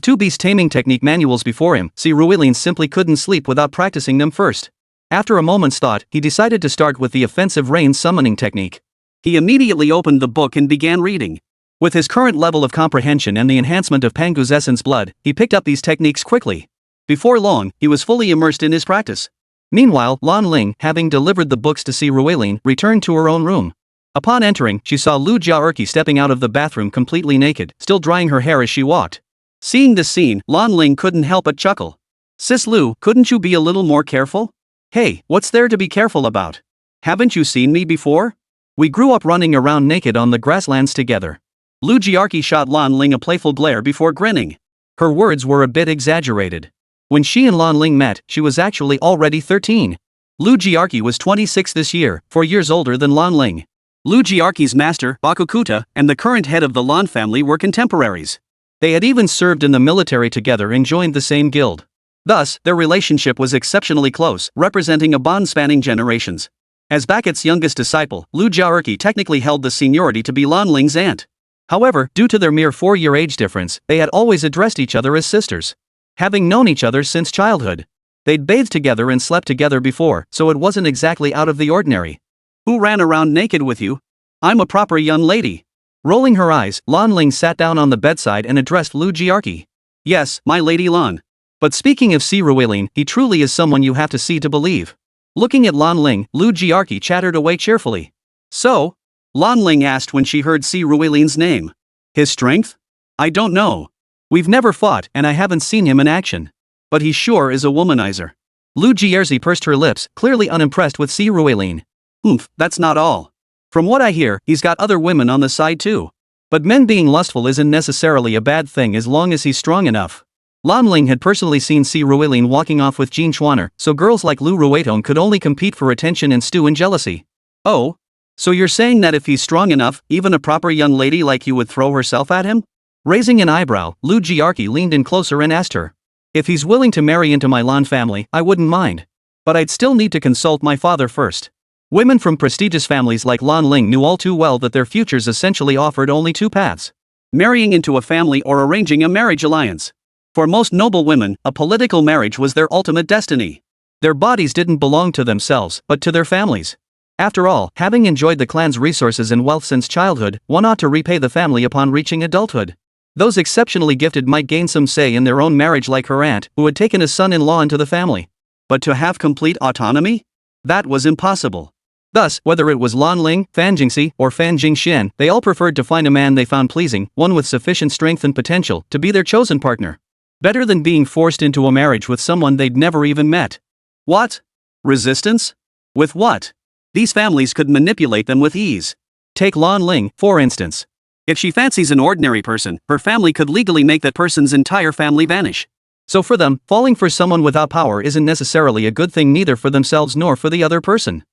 2 beast taming technique manuals before him, Si Ruilin simply couldn't sleep without practicing them first. After a moment's thought, he decided to start with the offensive rain summoning technique. He immediately opened the book and began reading. With his current level of comprehension and the enhancement of Pangu's essence blood, he picked up these techniques quickly. Before long, he was fully immersed in his practice. Meanwhile, Lan Ling, having delivered the books to Si Ruilin, returned to her own room. Upon entering, she saw Lu Jiarqi stepping out of the bathroom completely naked, still drying her hair as she walked. Seeing this scene, Lan Ling couldn't help but chuckle. "Sis Lu, couldn't you be a little more careful? Hey, what's there to be careful about? Haven't you seen me before? We grew up running around naked on the grasslands together." Lu Jiarqi shot Lan Ling a playful glare before grinning. Her words were a bit exaggerated. When she and Lan Ling met, she was actually already 13. Lu Jiarqi was 26 this year, 4 years older than Lan Ling. Lu Jiarqi's master, Bakukuta, and the current head of the Lan family were contemporaries. They had even served in the military together and joined the same guild. Thus, their relationship was exceptionally close, representing a bond spanning generations. As Baket's youngest disciple, Lu Jiaerqi technically held the seniority to be Lan Ling's aunt. However, due to their mere 4-year age difference, they had always addressed each other as sisters. Having known each other since childhood. They'd bathed together and slept together before, so it wasn't exactly out of the ordinary. Who ran around naked with you? I'm a proper young lady. Rolling her eyes, Lan Ling sat down on the bedside and addressed Lu Jiaerqi. Yes, my lady Lan. But speaking of Si Ruilin, he truly is someone you have to see to believe. Looking at Lan Ling, Lu Jiaerqi chattered away cheerfully. So? Lan Ling asked when she heard Si Ruilin's name. His strength? I don't know. We've never fought and I haven't seen him in action. But he sure is a womanizer. Lu Jiaerqi pursed her lips, clearly unimpressed with Si Ruilin. That's not all. From what I hear, he's got other women on the side too. But men being lustful isn't necessarily a bad thing as long as he's strong enough. Lan Ling had personally seen Si Ruilin walking off with Jin Chuaner, so girls like Lu Ruetong could only compete for attention and stew in jealousy. Oh? So you're saying that if he's strong enough, even a proper young lady like you would throw herself at him? Raising an eyebrow, Lu Jiaerqi leaned in closer and asked her. If he's willing to marry into my Lan family, I wouldn't mind. But I'd still need to consult my father first. Women from prestigious families like Lan Ling knew all too well that their futures essentially offered only two paths. Marrying into a family or arranging a marriage alliance. For most noble women, a political marriage was their ultimate destiny. Their bodies didn't belong to themselves, but to their families. After all, having enjoyed the clan's resources and wealth since childhood, one ought to repay the family upon reaching adulthood. Those exceptionally gifted might gain some say in their own marriage like her aunt, who had taken a son-in-law into the family. But to have complete autonomy? That was impossible. Thus, whether it was Lan Ling, Fan Jingxi, or Fan Jingxian, they all preferred to find a man they found pleasing, one with sufficient strength and potential, to be their chosen partner. Better than being forced into a marriage with someone they'd never even met. What? Resistance? With what? These families could manipulate them with ease. Take Lan Ling, for instance. If she fancies an ordinary person, her family could legally make that person's entire family vanish. So for them, falling for someone without power isn't necessarily a good thing neither for themselves nor for the other person.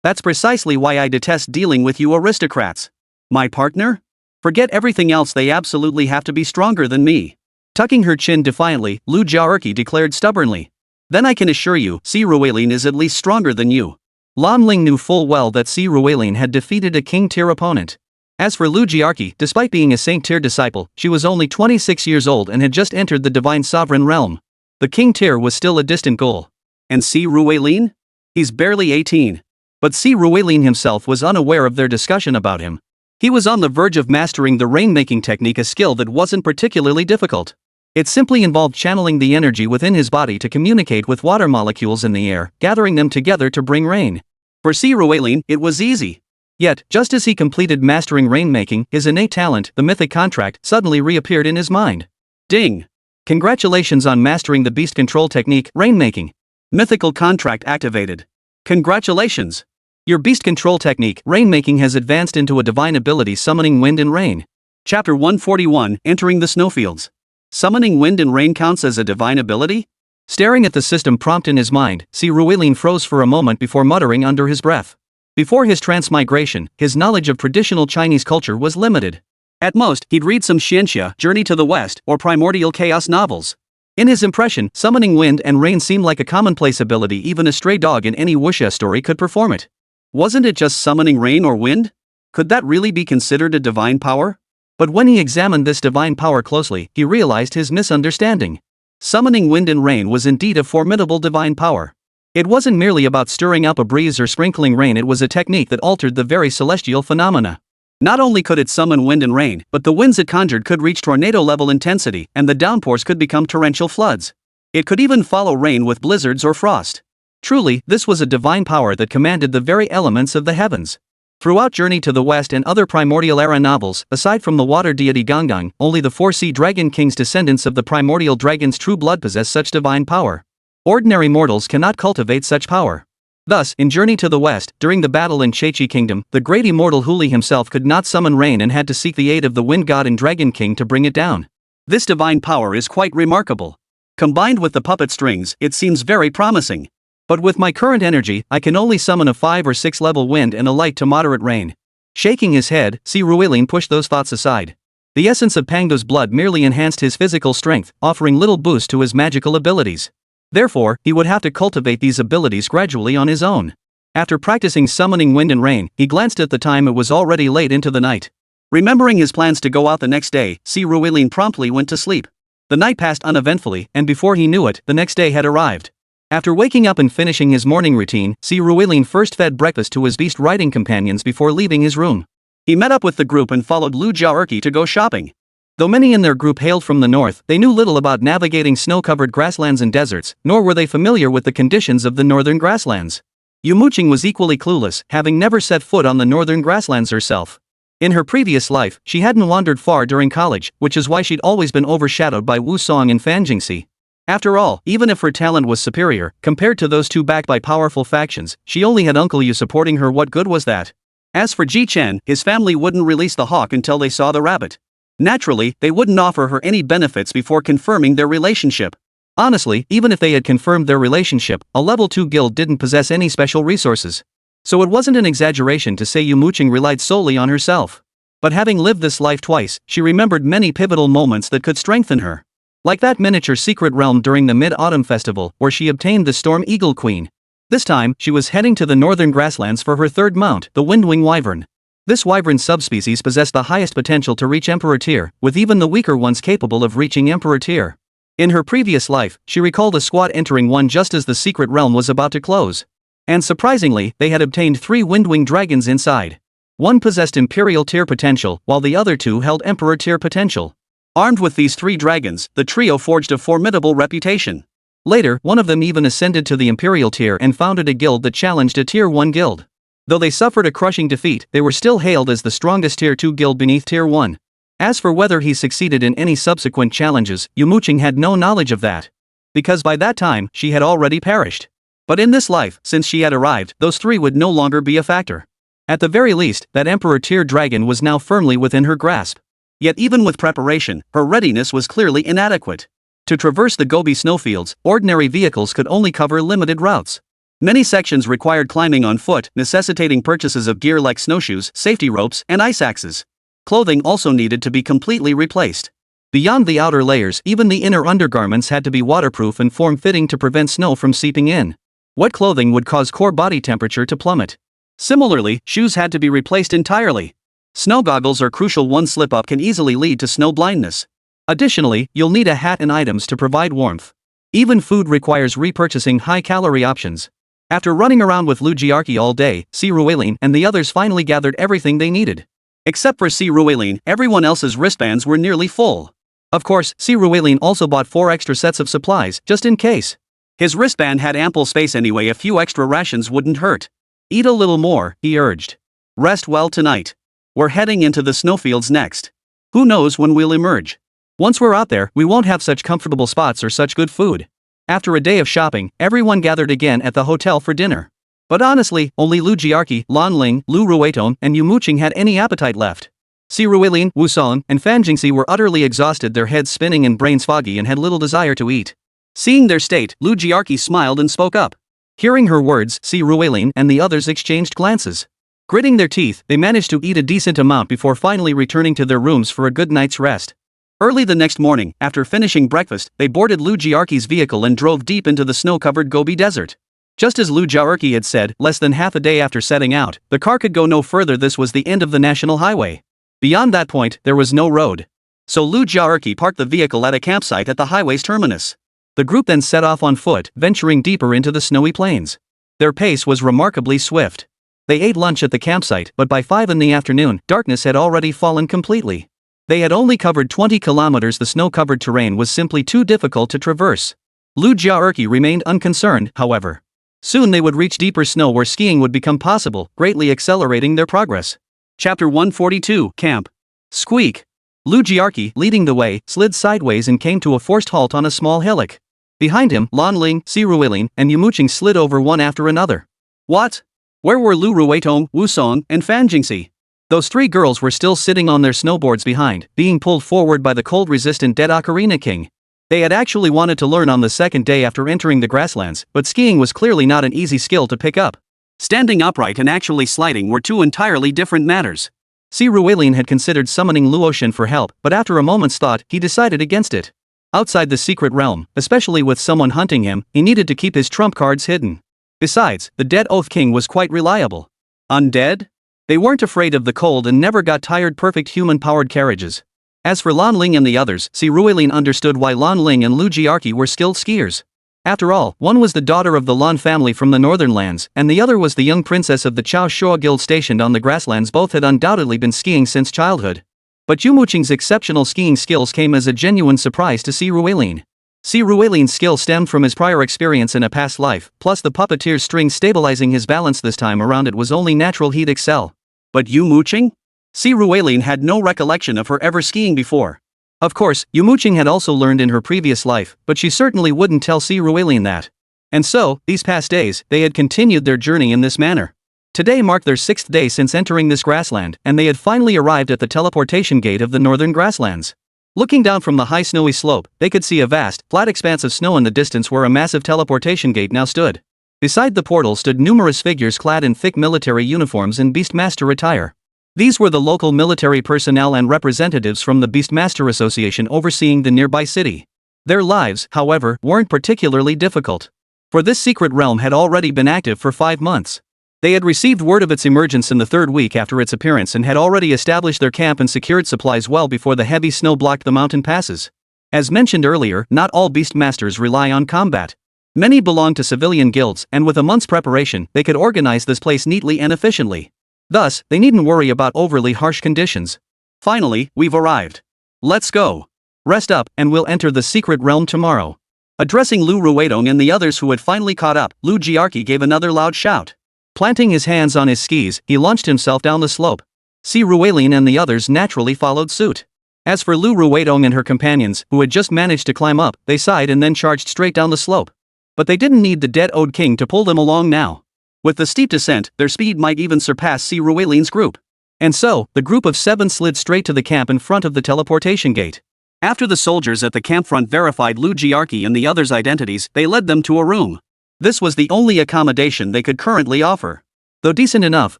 That's precisely why I detest dealing with you aristocrats. My partner? Forget everything else, they absolutely have to be stronger than me. Tucking her chin defiantly, Lu Jiaerqi declared stubbornly. Then I can assure you, Si Ruilin is at least stronger than you. Lan Ling knew full well that Si Ruilin had defeated a king-tier opponent. As for Lu Jiaerqi, despite being a saint-tier disciple, she was only 26 years old and had just entered the divine sovereign realm. The king-tier was still a distant goal. And Si Ruilin? He's barely 18. But Si Ruilin himself was unaware of their discussion about him. He was on the verge of mastering the rainmaking technique, a skill that wasn't particularly difficult. It simply involved channeling the energy within his body to communicate with water molecules in the air, gathering them together to bring rain. For Si Ruilin, it was easy. Yet, just as he completed mastering rainmaking, his innate talent, the mythic contract, suddenly reappeared in his mind. Ding! Congratulations on mastering the beast control technique, rainmaking. Mythical contract activated. Congratulations! Your beast control technique, rainmaking, has advanced into a divine ability, summoning wind and rain. Chapter 141, Entering the Snowfields. Summoning wind and rain counts as a divine ability? Staring at the system prompt in his mind, Si Ruilin froze for a moment before muttering under his breath. Before his transmigration, his knowledge of traditional Chinese culture was limited. At most, he'd read some Xianxia, Journey to the West, or Primordial Chaos novels. In his impression, summoning wind and rain seemed like a commonplace ability, even a stray dog in any wuxia story could perform it. Wasn't it just summoning rain or wind? Could that really be considered a divine power? But when he examined this divine power closely, he realized his misunderstanding. Summoning wind and rain was indeed a formidable divine power. It wasn't merely about stirring up a breeze or sprinkling rain, it was a technique that altered the very celestial phenomena. Not only could it summon wind and rain, but the winds it conjured could reach tornado-level intensity, and the downpours could become torrential floods. It could even follow rain with blizzards or frost. Truly, this was a divine power that commanded the very elements of the heavens. Throughout Journey to the West and other primordial era novels, aside from the water deity Gangang, only the 4 Sea Dragon King's descendants of the primordial dragon's true blood possess such divine power. Ordinary mortals cannot cultivate such power. Thus, in Journey to the West, during the battle in Chechi Kingdom, the great immortal Huli himself could not summon rain and had to seek the aid of the Wind God and Dragon King to bring it down. This divine power is quite remarkable. Combined with the puppet strings, it seems very promising. But with my current energy, I can only summon a 5 or 6 level wind and a light to moderate rain. Shaking his head, Si Ruilin pushed those thoughts aside. The essence of Pango's blood merely enhanced his physical strength, offering little boost to his magical abilities. Therefore, he would have to cultivate these abilities gradually on his own. After practicing summoning wind and rain, he glanced at the time. It was already late into the night. Remembering his plans to go out the next day, Si Ruilin promptly went to sleep. The night passed uneventfully, and before he knew it, the next day had arrived. After waking up and finishing his morning routine, Si Ruilin first fed breakfast to his beast riding companions before leaving his room. He met up with the group and followed Lu Jiaerqi to go shopping. Though many in their group hailed from the north, they knew little about navigating snow-covered grasslands and deserts, nor were they familiar with the conditions of the northern grasslands. Yumo Qing was equally clueless, having never set foot on the northern grasslands herself. In her previous life, she hadn't wandered far during college, which is why she'd always been overshadowed by Wu Song and Fan Jingxi. After all, even if her talent was superior, compared to those two backed by powerful factions, she only had Uncle Yu supporting her. What good was that? As for Ji Chen, his family wouldn't release the hawk until they saw the rabbit. Naturally, they wouldn't offer her any benefits before confirming their relationship. Honestly, even if they had confirmed their relationship, a level 2 guild didn't possess any special resources. So it wasn't an exaggeration to say Yumo Qing relied solely on herself. But having lived this life twice, she remembered many pivotal moments that could strengthen her. Like that miniature secret realm during the Mid-Autumn Festival, where she obtained the Storm Eagle Queen. This time, she was heading to the northern grasslands for her third mount, the Windwing Wyvern. This wyvern subspecies possessed the highest potential to reach Emperor tier, with even the weaker ones capable of reaching Emperor tier. In her previous life, she recalled a squad entering one just as the secret realm was about to close. And surprisingly, they had obtained 3 Windwing dragons inside. One possessed Imperial tier potential, while the other 2 held Emperor tier potential. Armed with these 3 dragons, the trio forged a formidable reputation. Later, one of them even ascended to the Imperial tier and founded a guild that challenged a tier 1 guild. Though they suffered a crushing defeat, they were still hailed as the strongest tier 2 guild beneath tier 1. As for whether he succeeded in any subsequent challenges, Yumo Qing had no knowledge of that. Because by that time, she had already perished. But in this life, since she had arrived, those 3 would no longer be a factor. At the very least, that Emperor tier dragon was now firmly within her grasp. Yet even with preparation, her readiness was clearly inadequate. To traverse the Gobi snowfields, ordinary vehicles could only cover limited routes. Many sections required climbing on foot, necessitating purchases of gear like snowshoes, safety ropes, and ice axes. Clothing also needed to be completely replaced. Beyond the outer layers, even the inner undergarments had to be waterproof and form-fitting to prevent snow from seeping in. Wet clothing would cause core body temperature to plummet. Similarly, shoes had to be replaced entirely. Snow goggles are crucial. One slip-up can easily lead to snow blindness. Additionally, you'll need a hat and items to provide warmth. Even food requires repurchasing high-calorie options. After running around with Lu Jiaerqi all day, Si Ruilin and the others finally gathered everything they needed. Except for Si Ruilin, everyone else's wristbands were nearly full. Of course, Si Ruilin also bought 4 extra sets of supplies, just in case. His wristband had ample space anyway. A few extra rations wouldn't hurt. Eat a little more, he urged. Rest well tonight. We're heading into the snowfields next. Who knows when we'll emerge? Once we're out there, we won't have such comfortable spots or such good food. After a day of shopping, everyone gathered again at the hotel for dinner. But honestly, only Lu Jiaerqi, Lan Ling, Lu Ruiton, and Yumo Qing had any appetite left. Si Ruilin, Wu Song, and Fan Jingxi were utterly exhausted, their heads spinning and brains foggy, and had little desire to eat. Seeing their state, Lu Jiaerqi smiled and spoke up. Hearing her words, Si Ruilin and the others exchanged glances. Gritting their teeth, they managed to eat a decent amount before finally returning to their rooms for a good night's rest. Early the next morning, after finishing breakfast, they boarded Lu Jiaerqi's vehicle and drove deep into the snow-covered Gobi Desert. Just as Lu Jiaerqi had said, less than half a day after setting out, the car could go no further. This was the end of the national highway. Beyond that point, there was no road. So Lu Jiaerqi parked the vehicle at a campsite at the highway's terminus. The group then set off on foot, venturing deeper into the snowy plains. Their pace was remarkably swift. They ate lunch at the campsite, but by 5 in the afternoon, darkness had already fallen completely. They had only covered 20 kilometers. The snow-covered terrain was simply too difficult to traverse. Lu Jiaerqi remained unconcerned, however. Soon they would reach deeper snow where skiing would become possible, greatly accelerating their progress. Chapter 142, Camp. Squeak. Lu Jiaerqi, leading the way, slid sideways and came to a forced halt on a small hillock. Behind him, Lan Ling, Si Ruilin, and Yumo Qing slid over one after another. What? Where were Lu Ruiton, Wu Song, and Fan Jingxi? Those 3 girls were still sitting on their snowboards behind, being pulled forward by the cold-resistant dead Ocarina King. They had actually wanted to learn on the second day after entering the grasslands, but skiing was clearly not an easy skill to pick up. Standing upright and actually sliding were 2 entirely different matters. Si Ruelin had considered summoning Luotian for help, but after a moment's thought, he decided against it. Outside the secret realm, especially with someone hunting him, he needed to keep his trump cards hidden. Besides, the Dead Oath King was quite reliable. Undead? They weren't afraid of the cold and never got tired. Perfect human-powered carriages. As for Lan Ling and the others, Si Ruelin understood why Lan Ling and Lu Jiarqi were skilled skiers. After all, one was the daughter of the Lan family from the northern lands, and the other was the young princess of the Chao Shua guild stationed on the grasslands. Both had undoubtedly been skiing since childhood. But Yumo Qing's exceptional skiing skills came as a genuine surprise to Si Ruelin. Si Ruelin's skill stemmed from his prior experience in a past life, plus the puppeteer's string stabilizing his balance this time around. It was only natural he'd excel. But Yumo Qing? Si Ruelin had no recollection of her ever skiing before. Of course, Yumo Qing had also learned in her previous life, but she certainly wouldn't tell Si Ruelin that. And so, these past days, they had continued their journey in this manner. Today marked their 6th day since entering this grassland, and they had finally arrived at the teleportation gate of the northern grasslands. Looking down from the high snowy slope, they could see a vast, flat expanse of snow in the distance where a massive teleportation gate now stood. Beside the portal stood numerous figures clad in thick military uniforms in Beastmaster attire. These were the local military personnel and representatives from the Beastmaster Association overseeing the nearby city. Their lives, however, weren't particularly difficult. For this secret realm had already been active for 5 months. They had received word of its emergence in the 3rd week after its appearance and had already established their camp and secured supplies well before the heavy snow blocked the mountain passes. As mentioned earlier, not all Beastmasters rely on combat. Many belong to civilian guilds, and with a month's preparation, they could organize this place neatly and efficiently. Thus, they needn't worry about overly harsh conditions. Finally, we've arrived. Let's go. Rest up, and we'll enter the secret realm tomorrow. Addressing Lu Ruidong and the others who had finally caught up, Lu Jiarqi gave another loud shout. Planting his hands on his skis, he launched himself down the slope. Si Ruelin and the others naturally followed suit. As for Lu Ruidong and her companions, who had just managed to climb up, they sighed and then charged straight down the slope. But they didn't need the Dead Oath King to pull them along now. With the steep descent, their speed might even surpass Si Ruelin's group. And so, the group of 7 slid straight to the camp in front of the teleportation gate. After the soldiers at the campfront verified Lu Jiarqi and the others' identities, they led them to a room. This was the only accommodation they could currently offer. Though decent enough,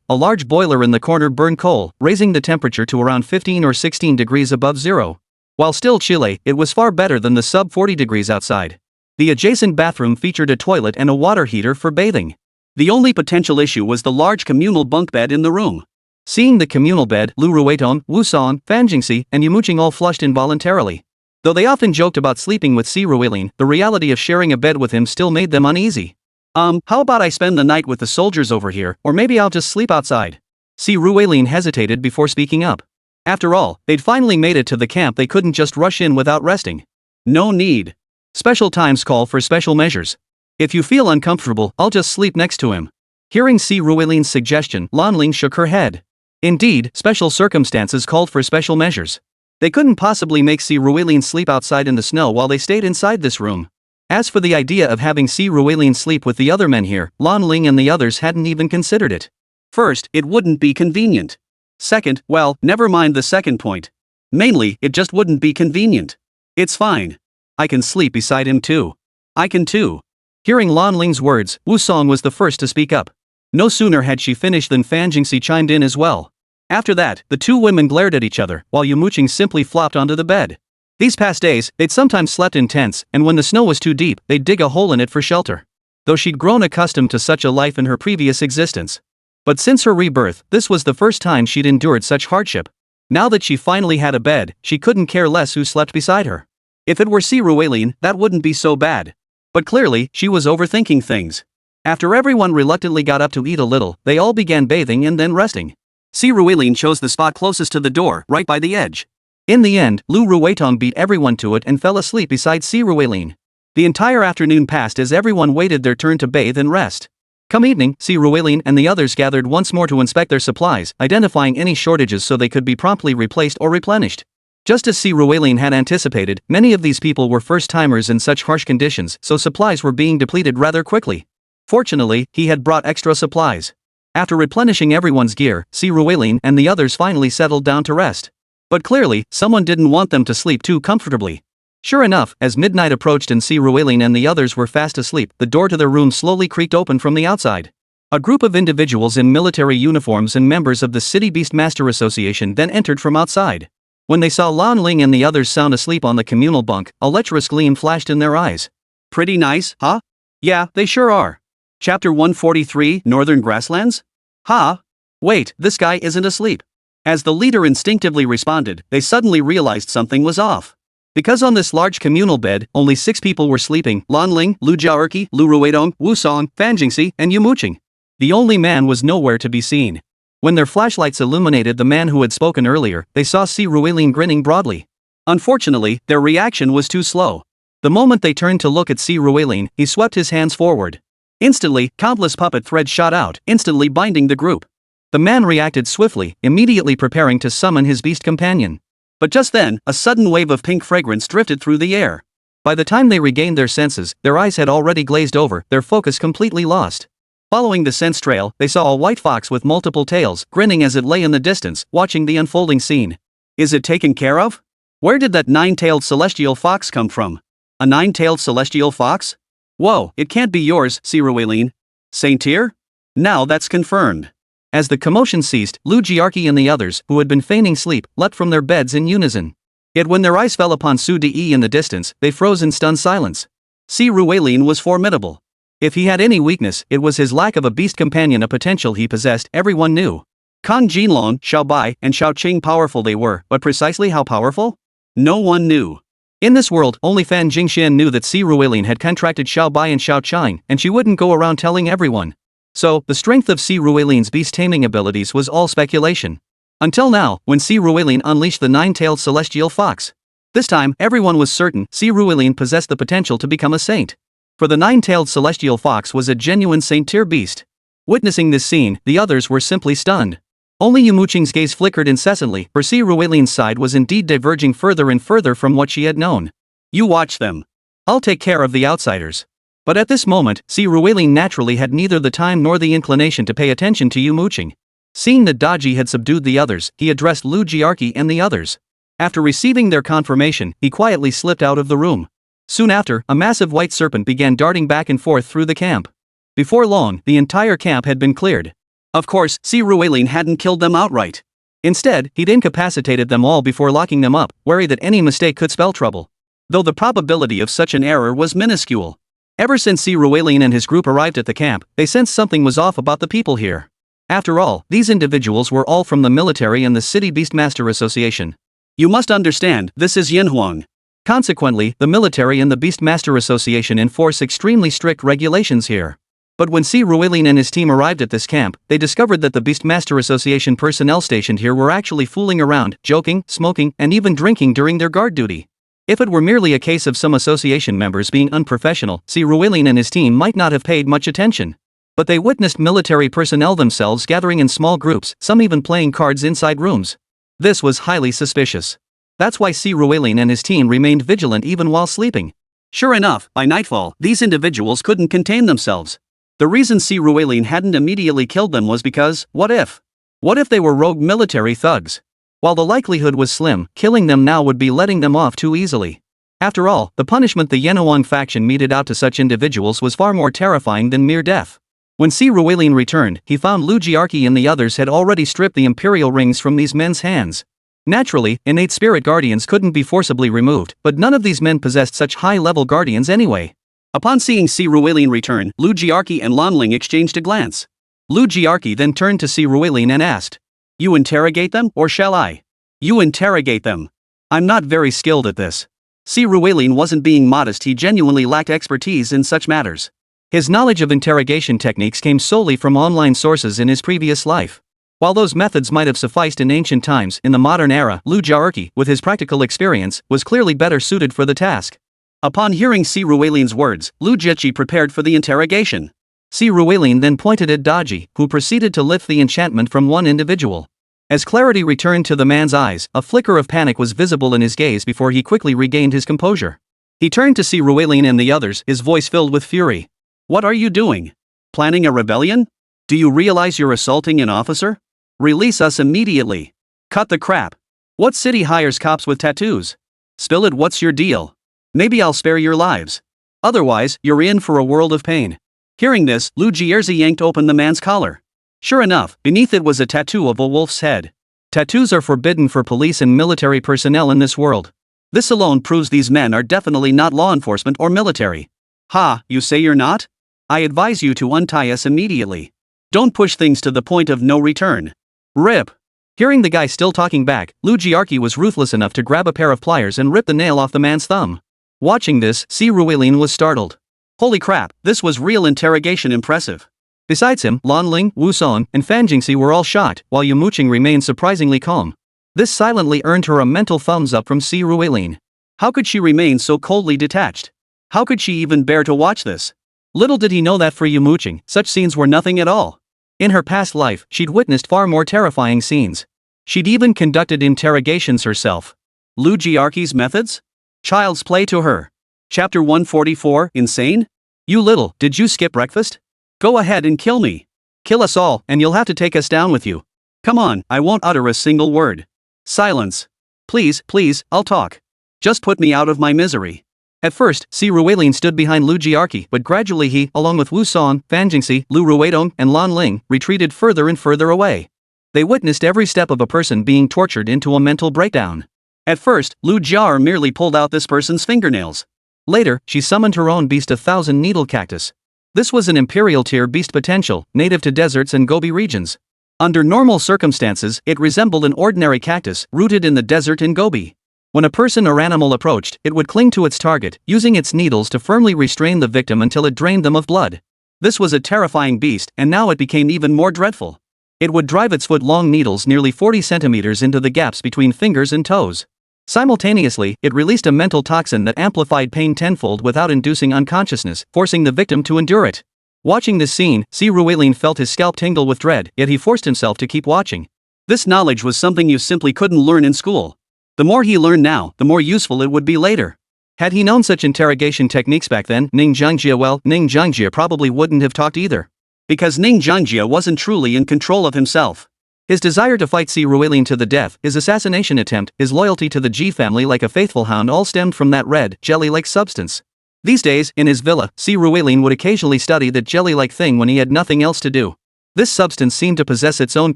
a large boiler in the corner burned coal, raising the temperature to around 15 or 16 degrees above zero. While still chilly, it was far better than the sub-40 degrees outside. The adjacent bathroom featured a toilet and a water heater for bathing. The only potential issue was the large communal bunk bed in the room. Seeing the communal bed, Lu Ruidong, Wu Song, Fan Jingxi, and Yumo Qing all flushed involuntarily. Though they often joked about sleeping with Si Ruelin, the reality of sharing a bed with him still made them uneasy. How about I spend the night with the soldiers over here, or maybe I'll just sleep outside? Si Ruelin hesitated before speaking up. After all, they'd finally made it to the camp. They couldn't just rush in without resting. No need. Special times call for special measures. If you feel uncomfortable, I'll just sleep next to him. Hearing Si Ruelin's suggestion, Lan Ling shook her head. Indeed, special circumstances called for special measures. They couldn't possibly make Si Ruelin sleep outside in the snow while they stayed inside this room. As for the idea of having Si Ruelin sleep with the other men here, Lan Ling and the others hadn't even considered it. First, it wouldn't be convenient. Second, well, never mind the second point. Mainly, it just wouldn't be convenient. It's fine. I can sleep beside him too. I can too. Hearing Lan Ling's words, Wu Song was the first to speak up. No sooner had she finished than Fan Jingxi chimed in as well. After that, the two women glared at each other, while Yumo Qing simply flopped onto the bed. These past days, they'd sometimes slept in tents, and when the snow was too deep, they'd dig a hole in it for shelter. Though she'd grown accustomed to such a life in her previous existence. But since her rebirth, this was the first time she'd endured such hardship. Now that she finally had a bed, she couldn't care less who slept beside her. If it were Si Ruelin, that wouldn't be so bad. But clearly, she was overthinking things. After everyone reluctantly got up to eat a little, they all began bathing and then resting. Si Ruelin chose the spot closest to the door, right by the edge. In the end, Lu Ruidong beat everyone to it and fell asleep beside Si Ruelin. The entire afternoon passed as everyone waited their turn to bathe and rest. Come evening, Si Ruelin and the others gathered once more to inspect their supplies, identifying any shortages so they could be promptly replaced or replenished. Just as Si Ruelin had anticipated, many of these people were first-timers in such harsh conditions, so supplies were being depleted rather quickly. Fortunately, he had brought extra supplies. After replenishing everyone's gear, Si Ruelin and the others finally settled down to rest. But clearly, someone didn't want them to sleep too comfortably. Sure enough, as midnight approached and Si Ruelin and the others were fast asleep, the door to their room slowly creaked open from the outside. A group of individuals in military uniforms and members of the City Beastmaster Association then entered from outside. When they saw Lan Ling and the others sound asleep on the communal bunk, a lecherous gleam flashed in their eyes. Pretty nice, huh? Yeah, they sure are. Chapter 143, Northern Grasslands? Huh? Wait, this guy isn't asleep. As the leader instinctively responded, they suddenly realized something was off. Because on this large communal bed, only 6 people were sleeping: Lan Ling, Lu Jiaerqi, Lu Ruidong, Wu Song, Fan Jingxi, and Yumo Qing. The only man was nowhere to be seen. When their flashlights illuminated the man who had spoken earlier, they saw Si Ruilin grinning broadly. Unfortunately, their reaction was too slow. The moment they turned to look at Si Ruilin, he swept his hands forward. Instantly, countless puppet threads shot out, instantly binding the group. The man reacted swiftly, immediately preparing to summon his beast companion. But just then, a sudden wave of pink fragrance drifted through the air. By the time they regained their senses, their eyes had already glazed over, their focus completely lost. Following the sense trail, they saw a white fox with multiple tails, grinning as it lay in the distance, watching the unfolding scene. Is it taken care of? Where did that 9-tailed celestial fox come from? A 9-tailed celestial fox? Whoa, it can't be yours, Si Ruilin. Saint Tyr? Now that's confirmed. As the commotion ceased, Lu Jiaerqi and the others, who had been feigning sleep, leapt from their beds in unison. Yet when their eyes fell upon Su Di in the distance, they froze in stunned silence. Si Ruilin was formidable. If he had any weakness, it was his lack of a beast companion, a potential he possessed, everyone knew. Jin Long, Xiao Bai, and Xiao Qing powerful they were, but precisely how powerful? No one knew. In this world, only Fan Jingxian knew that Si Ruilin had contracted Xiao Bai and Xiao Qing, and she wouldn't go around telling everyone. So, the strength of Si Ruilin's beast-taming abilities was all speculation. Until now, when Si Ruilin unleashed the 9-tailed celestial fox. This time, everyone was certain Si Ruilin possessed the potential to become a saint. For the 9-tailed celestial fox was a genuine Saint Tyr beast. Witnessing this scene, the others were simply stunned. Only Yumo Qing's gaze flickered incessantly, for Si Ruilin's side was indeed diverging further and further from what she had known. You watch them. I'll take care of the outsiders. But at this moment, Si Ruilin naturally had neither the time nor the inclination to pay attention to Yumo Qing. Seeing that Daji had subdued the others, he addressed Lu Jiaerqi and the others. After receiving their confirmation, he quietly slipped out of the room. Soon after, a massive white serpent began darting back and forth through the camp. Before long, the entire camp had been cleared. Of course, Si Ruilin hadn't killed them outright. Instead, he'd incapacitated them all before locking them up, wary that any mistake could spell trouble. Though the probability of such an error was minuscule. Ever since Si Ruilin and his group arrived at the camp, they sensed something was off about the people here. After all, these individuals were all from the military and the City Beastmaster Association. You must understand, this is Yinhuang. Consequently, the military and the Beastmaster Association enforce extremely strict regulations here. But when Si Ruilin and his team arrived at this camp, they discovered that the Beastmaster Association personnel stationed here were actually fooling around, joking, smoking, and even drinking during their guard duty. If it were merely a case of some association members being unprofessional, Si Ruilin and his team might not have paid much attention. But they witnessed military personnel themselves gathering in small groups, some even playing cards inside rooms. This was highly suspicious. That's why Si Ruilin and his team remained vigilant even while sleeping. Sure enough, by nightfall, these individuals couldn't contain themselves. The reason Si Ruilin hadn't immediately killed them was because, what if? What if they were rogue military thugs? While the likelihood was slim, killing them now would be letting them off too easily. After all, the punishment the Yinhuang faction meted out to such individuals was far more terrifying than mere death. When Si Ruilin returned, he found Lu Jiaerqi and the others had already stripped the imperial rings from these men's hands. Naturally, innate spirit guardians couldn't be forcibly removed, but none of these men possessed such high-level guardians anyway. Upon seeing Si Ruilin return, Lu Jiaerqi and Lan Ling exchanged a glance. Lu Jiaerqi then turned to Si Ruilin and asked, "You interrogate them, or shall I?" "You interrogate them. I'm not very skilled at this." Si Ruilin wasn't being modest, he genuinely lacked expertise in such matters. His knowledge of interrogation techniques came solely from online sources in his previous life. While those methods might have sufficed in ancient times, in the modern era, Lu Jiaerqi, with his practical experience, was clearly better suited for the task. Upon hearing Si Ruilin's words, Lu Jiaerqi prepared for the interrogation. Si Ruilin then pointed at Daji, who proceeded to lift the enchantment from one individual. As clarity returned to the man's eyes, a flicker of panic was visible in his gaze before he quickly regained his composure. He turned to Si Ruilin and the others, his voice filled with fury. "What are you doing? Planning a rebellion? Do you realize you're assaulting an officer? Release us immediately. Cut the crap. What city hires cops with tattoos? Spill it, what's your deal? Maybe I'll spare your lives. Otherwise, you're in for a world of pain." Hearing this, Lu Jierzi yanked open the man's collar. Sure enough, beneath it was a tattoo of a wolf's head. Tattoos are forbidden for police and military personnel in this world. This alone proves these men are definitely not law enforcement or military. Ha, you say you're not? I advise you to untie us immediately. Don't push things to the point of no return. Rip. Hearing the guy still talking back, Lu Jiarqi was ruthless enough to grab a pair of pliers and rip the nail off the man's thumb. Watching this, Si Ruilin was startled. Holy crap, this was real interrogation impressive. Besides him, Lan Ling, Wu Song, and Fan Jingxi were all shocked, while Yumo Qing remained surprisingly calm. This silently earned her a mental thumbs up from Si Ruilin. How could she remain so coldly detached? How could she even bear to watch this? Little did he know that for Yumo Qing, such scenes were nothing at all. In her past life, she'd witnessed far more terrifying scenes. She'd even conducted interrogations herself. Lu Jiarqi's methods? Child's play to her. Chapter 144, Insane? You little, did you skip breakfast? Go ahead and kill me. Kill us all, and you'll have to take us down with you. Come on, I won't utter a single word. Silence. Please, please, I'll talk. Just put me out of my misery. At first, Si Ruilin stood behind Lu Jiarqi, but gradually he, along with Wu Song, Fan Jingxi, Lu Ruidong, and Lan Ling, retreated further and further away. They witnessed every step of a person being tortured into a mental breakdown. At first, Lu Jiar merely pulled out this person's fingernails. Later, she summoned her own beast, a 1,000-needle cactus. This was an imperial tier beast potential, native to deserts and Gobi regions. Under normal circumstances, it resembled an ordinary cactus rooted in the desert in Gobi. When a person or animal approached, it would cling to its target, using its needles to firmly restrain the victim until it drained them of blood. This was a terrifying beast, and now it became even more dreadful. It would drive its foot-long needles nearly 40 centimeters into the gaps between fingers and toes. Simultaneously, it released a mental toxin that amplified pain tenfold without inducing unconsciousness, forcing the victim to endure it. Watching this scene, Si Ruilin felt his scalp tingle with dread, yet he forced himself to keep watching. This knowledge was something you simply couldn't learn in school. The more he learned now, the more useful it would be later. Had he known such interrogation techniques back then, Ning Zhangjie probably wouldn't have talked either. Because Ning Zhangjie wasn't truly in control of himself. His desire to fight Si Ruilin to the death, his assassination attempt, his loyalty to the Ji family like a faithful hound all stemmed from that red, jelly-like substance. These days, in his villa, Si Ruilin would occasionally study that jelly-like thing when he had nothing else to do. This substance seemed to possess its own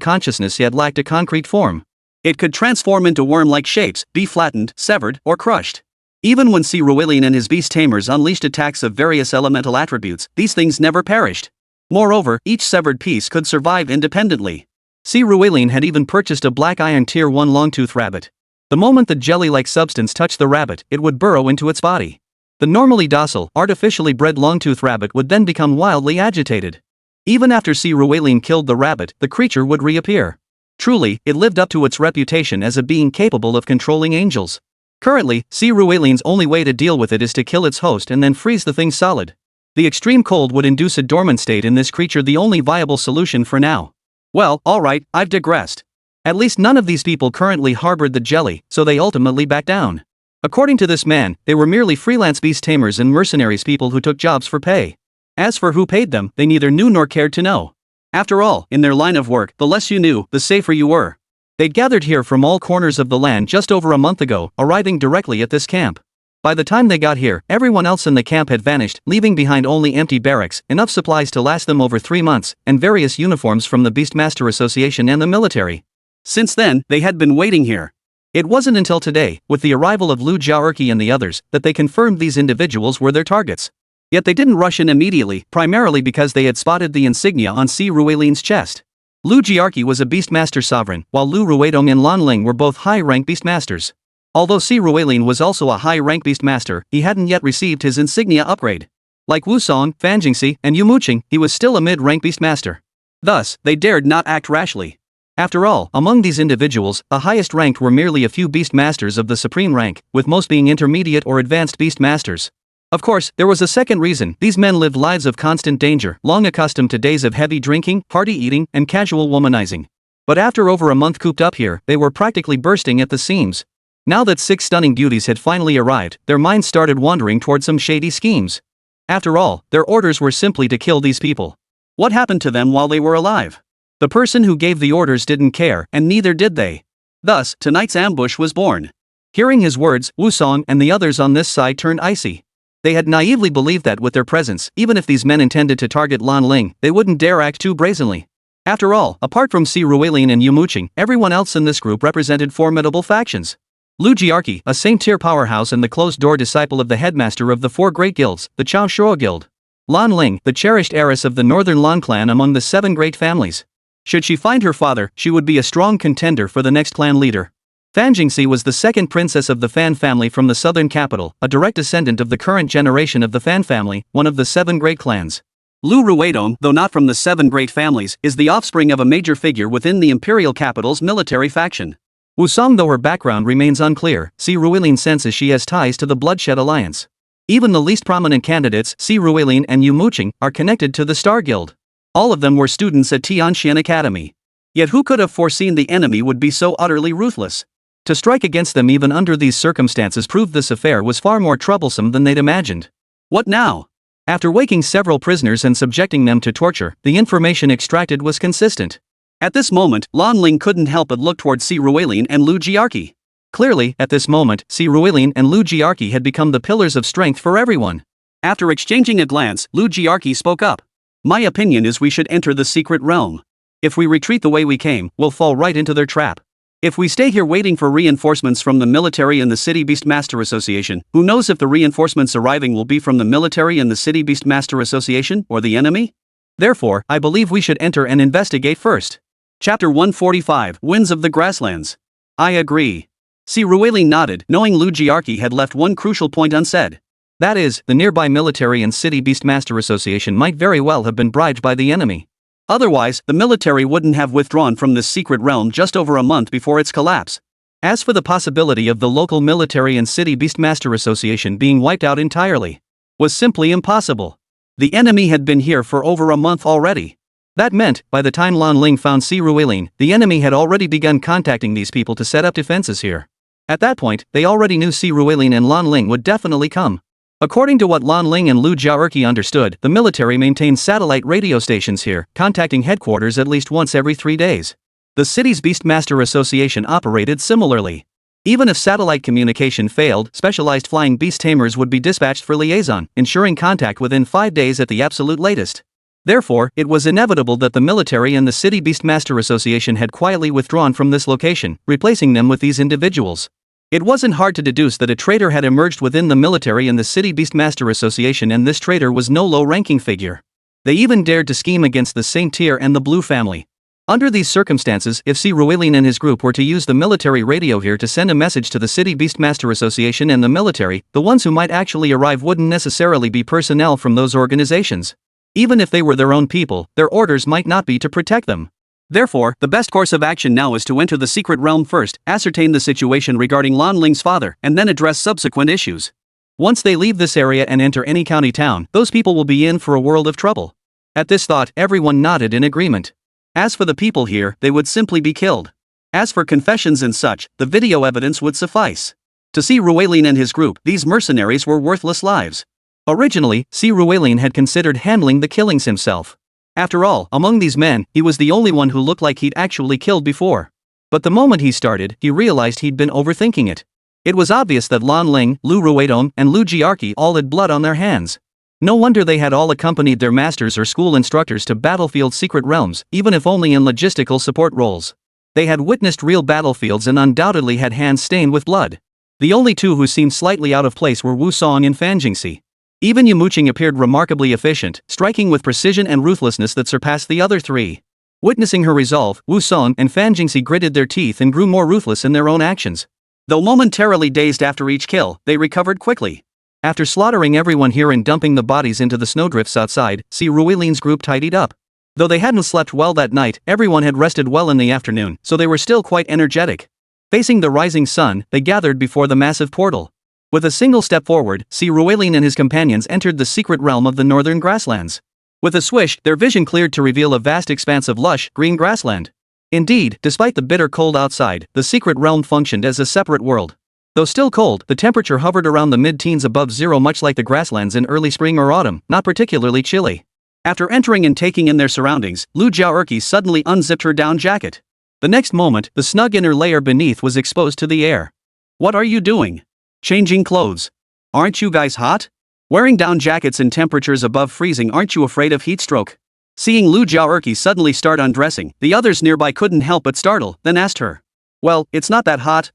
consciousness yet lacked a concrete form. It could transform into worm-like shapes, be flattened, severed, or crushed. Even when Si Ruilin and his beast tamers unleashed attacks of various elemental attributes, these things never perished. Moreover, each severed piece could survive independently. Si Ruilin had even purchased a black iron tier 1 longtooth rabbit. The moment the jelly-like substance touched the rabbit, it would burrow into its body. The normally docile, artificially bred longtooth rabbit would then become wildly agitated. Even after Si Ruilin killed the rabbit, the creature would reappear. Truly, it lived up to its reputation as a being capable of controlling angels. Currently, Si Ruilin's only way to deal with it is to kill its host and then freeze the thing solid. The extreme cold would induce a dormant state in this creature, the only viable solution for now. Well, alright, I've digressed. At least none of these people currently harbored the jelly, so they ultimately backed down. According to this man, they were merely freelance beast tamers and mercenaries, people who took jobs for pay. As for who paid them, they neither knew nor cared to know. After all, in their line of work, the less you knew, the safer you were. They'd gathered here from all corners of the land just over a month ago, arriving directly at this camp. By the time they got here, everyone else in the camp had vanished, leaving behind only empty barracks, enough supplies to last them over 3 months, and various uniforms from the Beastmaster Association and the military. Since then, they had been waiting here. It wasn't until today, with the arrival of Lu Jiarqi and the others, that they confirmed these individuals were their targets. Yet they didn't rush in immediately, primarily because they had spotted the insignia on Si Ruilin's chest. Lu Jiarqi was a Beastmaster sovereign, while Lu Ruidong and Lan Ling were both high-rank Beastmasters. Although Si Ruilin was also a high-rank Beastmaster, he hadn't yet received his insignia upgrade. Like Wu Song, Fan Jingxi, and Yumo Qing, he was still a mid-rank Beastmaster. Thus, they dared not act rashly. After all, among these individuals, the highest ranked were merely a few Beastmasters of the supreme rank, with most being intermediate or advanced Beastmasters. Of course, there was a second reason. These men lived lives of constant danger, long accustomed to days of heavy drinking, party eating, and casual womanizing. But after over a month cooped up here, they were practically bursting at the seams. Now that 6 stunning beauties had finally arrived, their minds started wandering toward some shady schemes. After all, their orders were simply to kill these people. What happened to them while they were alive? The person who gave the orders didn't care, and neither did they. Thus, tonight's ambush was born. Hearing his words, Wu Song and the others on this side turned icy. They had naively believed that with their presence, even if these men intended to target Lan Ling, they wouldn't dare act too brazenly. After all, apart from Si Ruilin and Yumo Qing, everyone else in this group represented formidable factions. Lu Jiarqi, a same-tier powerhouse and the closed-door disciple of the headmaster of the four great guilds, the Chao Shuo Guild. Lan Ling, the cherished heiress of the northern Lan clan among the 7 great families. Should she find her father, she would be a strong contender for the next clan leader. Fan Jingxi was the second princess of the Fan family from the southern capital, a direct descendant of the current generation of the Fan family, one of the 7 great clans. Lu Ruidong, though not from the 7 great families, is the offspring of a major figure within the imperial capital's military faction. Wu Song, though her background remains unclear, Si Ruilin senses she has ties to the Bloodshed Alliance. Even the least prominent candidates, Si Ruilin and Yumo Qing, are connected to the Star Guild. All of them were students at Tianxian Academy. Yet who could have foreseen the enemy would be so utterly ruthless? To strike against them even under these circumstances proved this affair was far more troublesome than they'd imagined. What now? After waking several prisoners and subjecting them to torture, the information extracted was consistent. At this moment, Lan Ling couldn't help but look toward Si Ruilin and Lu Jiarqi. Clearly, at this moment, Si Ruilin and Lu Jiarqi had become the pillars of strength for everyone. After exchanging a glance, Lu Jiarqi spoke up. My opinion is we should enter the secret realm. If we retreat the way we came, we'll fall right into their trap. If we stay here waiting for reinforcements from the military and the City Beastmaster Association, who knows if the reinforcements arriving will be from the military and the City Beastmaster Association or the enemy? Therefore, I believe we should enter and investigate first. Chapter 145, Winds of the Grasslands. I agree. Si Ruilin nodded, knowing Lu Jiarqi had left one crucial point unsaid. That is, the nearby military and City Beastmaster Association might very well have been bribed by the enemy. Otherwise, the military wouldn't have withdrawn from this secret realm just over a month before its collapse. As for the possibility of the local military and City Beastmaster Association being wiped out entirely, was simply impossible. The enemy had been here for over a month already. That meant, by the time Lan Ling found Si Ruilin, the enemy had already begun contacting these people to set up defenses here. At that point, they already knew Si Ruilin and Lan Ling would definitely come. According to what Lan Ling and Lu Jiarqi understood, the military maintains satellite radio stations here, contacting headquarters at least once every 3 days. The city's Beastmaster Association operated similarly. Even if satellite communication failed, specialized flying beast tamers would be dispatched for liaison, ensuring contact within 5 days at the absolute latest. Therefore, it was inevitable that the military and the City Beastmaster Association had quietly withdrawn from this location, replacing them with these individuals. It wasn't hard to deduce that a traitor had emerged within the military and the City Beastmaster Association, and this traitor was no low-ranking figure. They even dared to scheme against the Saint Tier and the Blue family. Under these circumstances, if Si Ruilin and his group were to use the military radio here to send a message to the City Beastmaster Association and the military, the ones who might actually arrive wouldn't necessarily be personnel from those organizations. Even if they were their own people, their orders might not be to protect them. Therefore, the best course of action now is to enter the secret realm first, ascertain the situation regarding Lan Ling's father, and then address subsequent issues. Once they leave this area and enter any county town, those people will be in for a world of trouble. At this thought, everyone nodded in agreement. As for the people here, they would simply be killed. As for confessions and such, the video evidence would suffice. To Si Ruilin and his group, these mercenaries were worthless lives. Originally, Si Ruilin had considered handling the killings himself. After all, among these men, he was the only one who looked like he'd actually killed before. But the moment he started, he realized he'd been overthinking it. It was obvious that Lan Ling, Lu Ruidong, and Lu Jiarqi all had blood on their hands. No wonder they had all accompanied their masters or school instructors to battlefield secret realms, even if only in logistical support roles. They had witnessed real battlefields and undoubtedly had hands stained with blood. The only two who seemed slightly out of place were Wu Song and Fan Jingxi. Even Yumo Qing appeared remarkably efficient, striking with precision and ruthlessness that surpassed the other three. Witnessing her resolve, Wu Song and Fan Jingxi gritted their teeth and grew more ruthless in their own actions. Though momentarily dazed after each kill, they recovered quickly. After slaughtering everyone here and dumping the bodies into the snowdrifts outside, Si Ruilin's group tidied up. Though they hadn't slept well that night, everyone had rested well in the afternoon, so they were still quite energetic. Facing the rising sun, they gathered before the massive portal. With a single step forward, Si Ruilin and his companions entered the secret realm of the northern grasslands. With a swish, their vision cleared to reveal a vast expanse of lush, green grassland. Indeed, despite the bitter cold outside, the secret realm functioned as a separate world. Though still cold, the temperature hovered around the mid-teens above zero, much like the grasslands in early spring or autumn, not particularly chilly. After entering and taking in their surroundings, Lu Jiarqi suddenly unzipped her down jacket. The next moment, the snug inner layer beneath was exposed to the air. What are you doing? Changing clothes. Aren't you guys hot? Wearing down jackets in temperatures above freezing, aren't you afraid of heat stroke? Seeing Lu Jiaerqi suddenly start undressing, the others nearby couldn't help but startle, then asked her. Well, it's not that hot,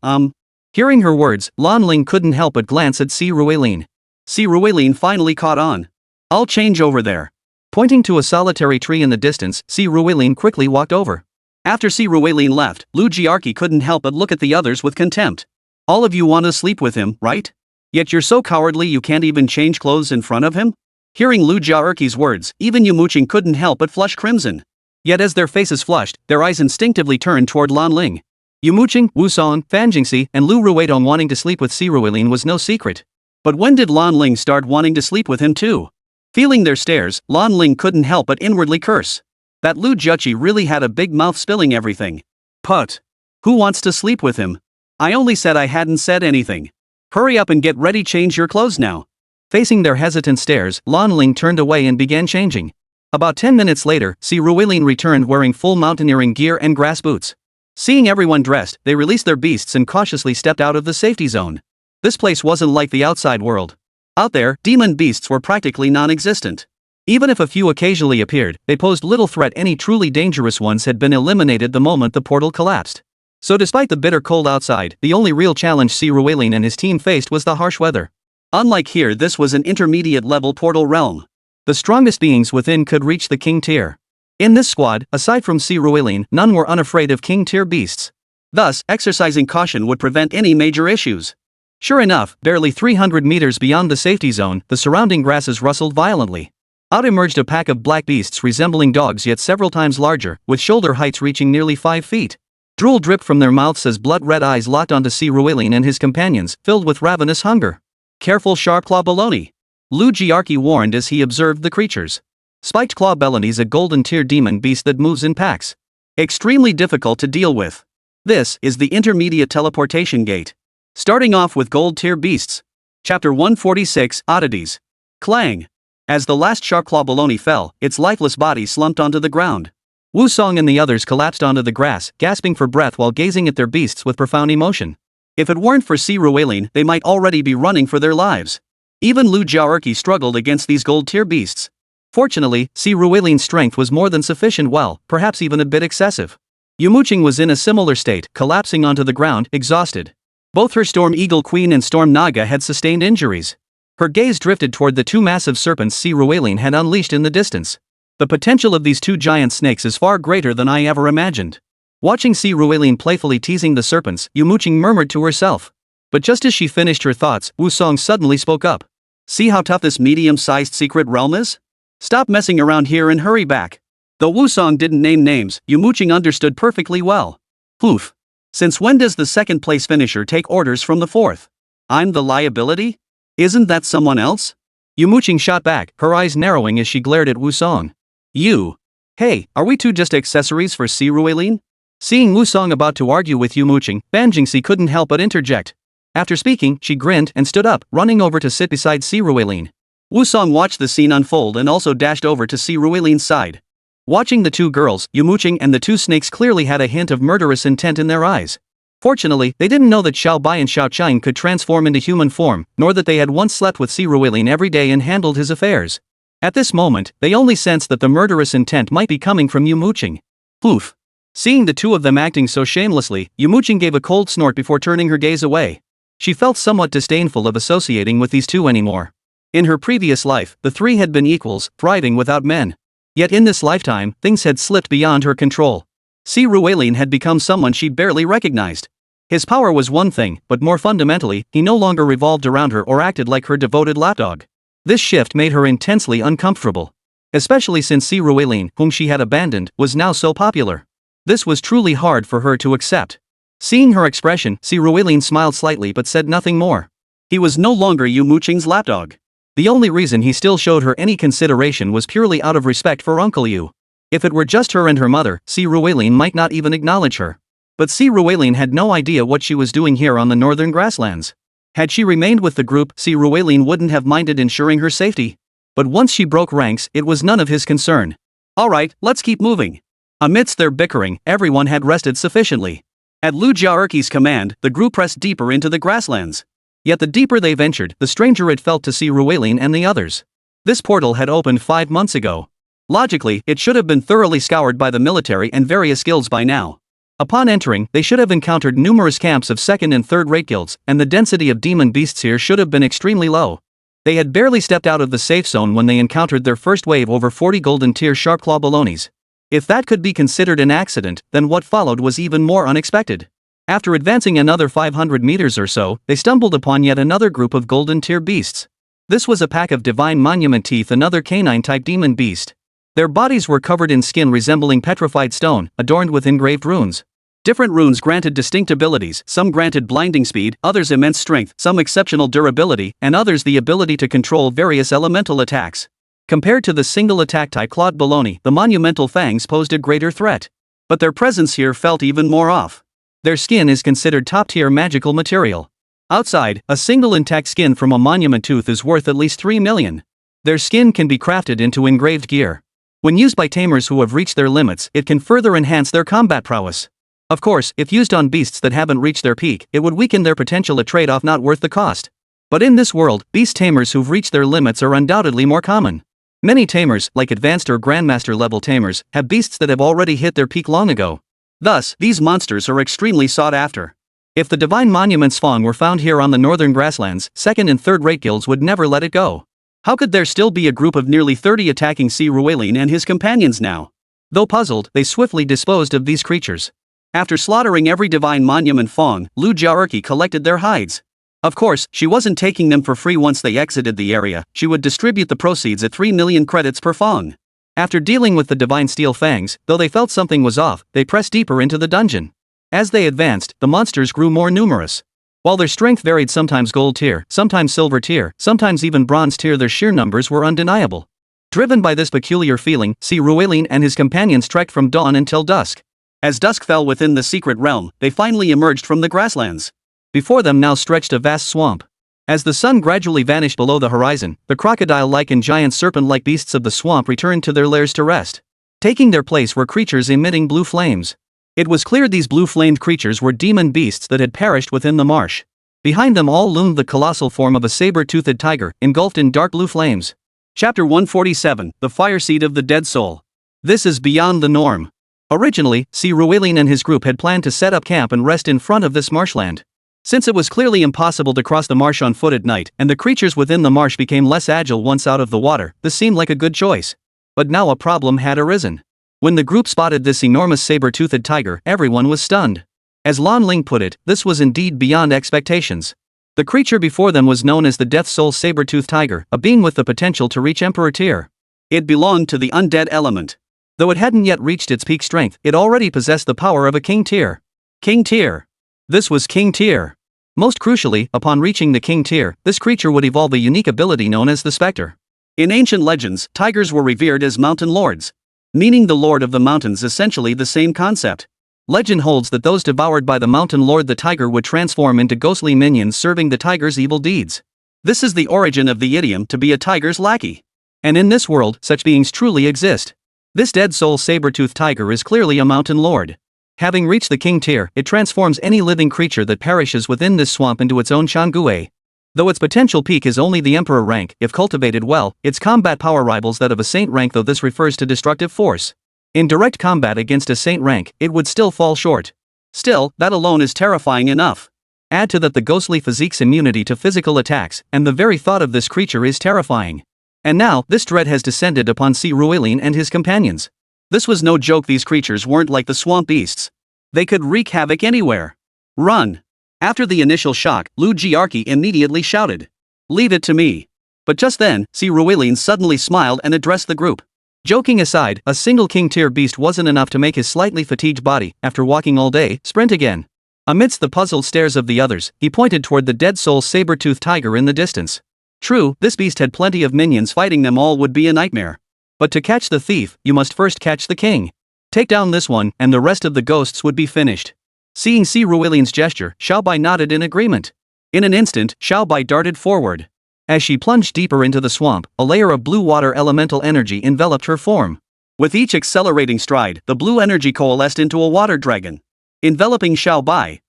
Hearing her words, Lan Ling couldn't help but glance at Si Ruilin. Si Ruilin finally caught on. I'll change over there. Pointing to a solitary tree in the distance, Si Ruilin quickly walked over. After Si Ruilin left, Lu Jiaerqi couldn't help but look at the others with contempt. All of you want to sleep with him, right? Yet you're so cowardly you can't even change clothes in front of him? Hearing Lu Jiaerqi's words, even Yumo Qing couldn't help but flush crimson. Yet as their faces flushed, their eyes instinctively turned toward Lan Ling. Yumo Qing, Wu Song, Fan Jingxi, and Lu Ruidong wanting to sleep with Si Ruilin was no secret. But when did Lan Ling start wanting to sleep with him too? Feeling their stares, Lan Ling couldn't help but inwardly curse. That Lu Jiaerqi really had a big mouth spilling everything. Put. Who wants to sleep with him? I only said I hadn't said anything. Hurry up and get ready, change your clothes now. Facing their hesitant stares, Lan Ling turned away and began changing. About 10 minutes later, Si Ruilin returned wearing full mountaineering gear and grass boots. Seeing everyone dressed, they released their beasts and cautiously stepped out of the safety zone. This place wasn't like the outside world. Out there, demon beasts were practically non-existent. Even if a few occasionally appeared, they posed little threat. Any truly dangerous ones had been eliminated the moment the portal collapsed. So despite the bitter cold outside, the only real challenge Si Ruilin and his team faced was the harsh weather. Unlike here, this was an intermediate-level portal realm. The strongest beings within could reach the king tier. In this squad, aside from Si Ruilin, none were unafraid of king tier beasts. Thus, exercising caution would prevent any major issues. Sure enough, barely 300 meters beyond the safety zone, the surrounding grasses rustled violently. Out emerged a pack of black beasts resembling dogs yet several times larger, with shoulder heights reaching nearly 5 feet. Drool dripped from their mouths as blood-red eyes locked onto Si Ruilin and his companions, filled with ravenous hunger. Careful, sharp claw baloney. Lu Jiaerqi warned as he observed the creatures. Spiked claw baloney is a golden tier demon beast that moves in packs. Extremely difficult to deal with. This is the intermediate teleportation gate. Starting off with gold tier beasts. Chapter 146, Oddities. Clang. As the last sharp claw baloney fell, its lifeless body slumped onto the ground. Wu Song and the others collapsed onto the grass, gasping for breath while gazing at their beasts with profound emotion. If it weren't for Si Ruilin, they might already be running for their lives. Even Lu Jiaerqi struggled against these gold tier beasts. Fortunately, Si Ruilin's strength was more than sufficient, well, perhaps even a bit excessive. Yumo Qing was in a similar state, collapsing onto the ground, exhausted. Both her Storm Eagle Queen and Storm Naga had sustained injuries. Her gaze drifted toward the two massive serpents Si Ruilin had unleashed in the distance. The potential of these two giant snakes is far greater than I ever imagined. Watching Si Ruilin playfully teasing the serpents, Yumo Qing murmured to herself. But just as she finished her thoughts, Wu Song suddenly spoke up. See how tough this medium-sized secret realm is? Stop messing around here and hurry back. Though Wu Song didn't name names, Yumo Qing understood perfectly well. Poof. Since when does the second place finisher take orders from the fourth? I'm the liability? Isn't that someone else? Yumo Qing shot back, her eyes narrowing as she glared at Wu Song. You. Hey, are we two just accessories for Si Ruilin? Seeing Wu Song about to argue with Yumo Qing, Fan Jingxi couldn't help but interject. After speaking, she grinned and stood up, running over to sit beside Si Ruilin. Wu Song watched the scene unfold and also dashed over to Si Ruilin's side. Watching the two girls, Yumo Qing and the two snakes clearly had a hint of murderous intent in their eyes. Fortunately, they didn't know that Xiao Bai and Xiao Qiang could transform into human form, nor that they had once slept with Si Ruilin every day and handled his affairs. At this moment, they only sensed that the murderous intent might be coming from Yumo Qing. Poof. Seeing the two of them acting so shamelessly, Yumo Qing gave a cold snort before turning her gaze away. She felt somewhat disdainful of associating with these two anymore. In her previous life, the three had been equals, thriving without men. Yet in this lifetime, things had slipped beyond her control. Si Ruilin had become someone she barely recognized. His power was one thing, but more fundamentally, he no longer revolved around her or acted like her devoted lapdog. This shift made her intensely uncomfortable. Especially since Si Ruilin, whom she had abandoned, was now so popular. This was truly hard for her to accept. Seeing her expression, Si Ruilin smiled slightly but said nothing more. He was no longer Yumo Qing's lapdog. The only reason he still showed her any consideration was purely out of respect for Uncle Yu. If it were just her and her mother, Si Ruilin might not even acknowledge her. But Si Ruilin had no idea what she was doing here on the northern grasslands. Had she remained with the group, Si Ruilin wouldn't have minded ensuring her safety. But once she broke ranks, it was none of his concern. Alright, let's keep moving. Amidst their bickering, everyone had rested sufficiently. At Lu Jiaerqi's command, the group pressed deeper into the grasslands. Yet the deeper they ventured, the stranger it felt to see Ruelin and the others. This portal had opened 5 months ago. Logically, it should have been thoroughly scoured by the military and various guilds by now. Upon entering, they should have encountered numerous camps of second and third rate guilds, and the density of demon beasts here should have been extremely low. They had barely stepped out of the safe zone when they encountered their first wave over 40 golden tier sharpclaw balonies. If that could be considered an accident, then what followed was even more unexpected. After advancing another 500 meters or so, they stumbled upon yet another group of golden tier beasts. This was a pack of divine monument teeth, another canine-type demon beast. Their bodies were covered in skin resembling petrified stone, adorned with engraved runes. Different runes granted distinct abilities, some granted blinding speed, others immense strength, some exceptional durability, and others the ability to control various elemental attacks. Compared to the single attack type clawed baloney, the monumental fangs posed a greater threat. But their presence here felt even more off. Their skin is considered top-tier magical material. Outside, a single intact skin from a monument tooth is worth at least 3 million. Their skin can be crafted into engraved gear. When used by tamers who have reached their limits, it can further enhance their combat prowess. Of course, if used on beasts that haven't reached their peak, it would weaken their potential, a trade-off not worth the cost. But in this world, beast tamers who've reached their limits are undoubtedly more common. Many tamers, like advanced or grandmaster level tamers, have beasts that have already hit their peak long ago. Thus, these monsters are extremely sought after. If the divine monument's fawn were found here on the northern grasslands, second and third rate guilds would never let it go. How could there still be a group of nearly 30 attacking C. Ruelin and his companions now? Though puzzled, they swiftly disposed of these creatures. After slaughtering every divine monument fawn, Lu Jiarqi collected their hides. Of course, she wasn't taking them for free. Once they exited the area, she would distribute the proceeds at 3 million credits per fawn. After dealing with the divine steel fangs, though they felt something was off, they pressed deeper into the dungeon. As they advanced, the monsters grew more numerous. While their strength varied, sometimes gold tier, sometimes silver tier, sometimes even bronze tier, their sheer numbers were undeniable. Driven by this peculiar feeling, C. Ruelin and his companions trekked from dawn until dusk. As dusk fell within the secret realm, they finally emerged from the grasslands. Before them now stretched a vast swamp. As the sun gradually vanished below the horizon, the crocodile-like and giant serpent-like beasts of the swamp returned to their lairs to rest. Taking their place were creatures emitting blue flames. It was clear these blue-flamed creatures were demon beasts that had perished within the marsh. Behind them all loomed the colossal form of a saber-toothed tiger, engulfed in dark blue flames. Chapter 147, The Fireseed of the Dead Soul. This is beyond the norm. Originally, C. Ruelin and his group had planned to set up camp and rest in front of this marshland. Since it was clearly impossible to cross the marsh on foot at night, and the creatures within the marsh became less agile once out of the water, this seemed like a good choice. But now a problem had arisen. When the group spotted this enormous saber-toothed tiger, everyone was stunned. As Lan Ling put it, this was indeed beyond expectations. The creature before them was known as the Death Soul Saber-toothed Tiger, a being with the potential to reach Emperor tier. It belonged to the undead element. Though it hadn't yet reached its peak strength, it already possessed the power of a king tier. King tier. This was king tier. Most crucially, upon reaching the king tier, this creature would evolve a unique ability known as the Spectre. In ancient legends, tigers were revered as mountain lords. Meaning the lord of the mountains, essentially the same concept. Legend holds that those devoured by the mountain lord the tiger would transform into ghostly minions serving the tiger's evil deeds. This is the origin of the idiom to be a tiger's lackey. And in this world, such beings truly exist. This dead soul saber-toothed tiger is clearly a mountain lord. Having reached the king tier, it transforms any living creature that perishes within this swamp into its own Shangui. Though its potential peak is only the emperor rank, if cultivated well, its combat power rivals that of a saint rank, though this refers to destructive force. In direct combat against a saint rank, it would still fall short. Still, that alone is terrifying enough. Add to that the ghostly physique's immunity to physical attacks, and the very thought of this creature is terrifying. And now, this dread has descended upon C. Ruelin and his companions. This was no joke. These creatures weren't like the swamp beasts. They could wreak havoc anywhere. Run! After the initial shock, Lu Jiarqi immediately shouted, "Leave it to me." But just then, C. Ruelin suddenly smiled and addressed the group. Joking aside, a single king-tier beast wasn't enough to make his slightly fatigued body, after walking all day, sprint again. Amidst the puzzled stares of the others, he pointed toward the dead soul saber-toothed tiger in the distance. True, this beast had plenty of minions. Fighting them all would be a nightmare. But to catch the thief, you must first catch the king. Take down this one, and the rest of the ghosts would be finished. Seeing C. Ruelin's gesture, Xiaobai nodded in agreement. In an instant, Xiaobai darted forward. As she plunged deeper into the swamp, a layer of blue water elemental energy enveloped her form. With each accelerating stride, the blue energy coalesced into a water dragon. Enveloping Xiaobai,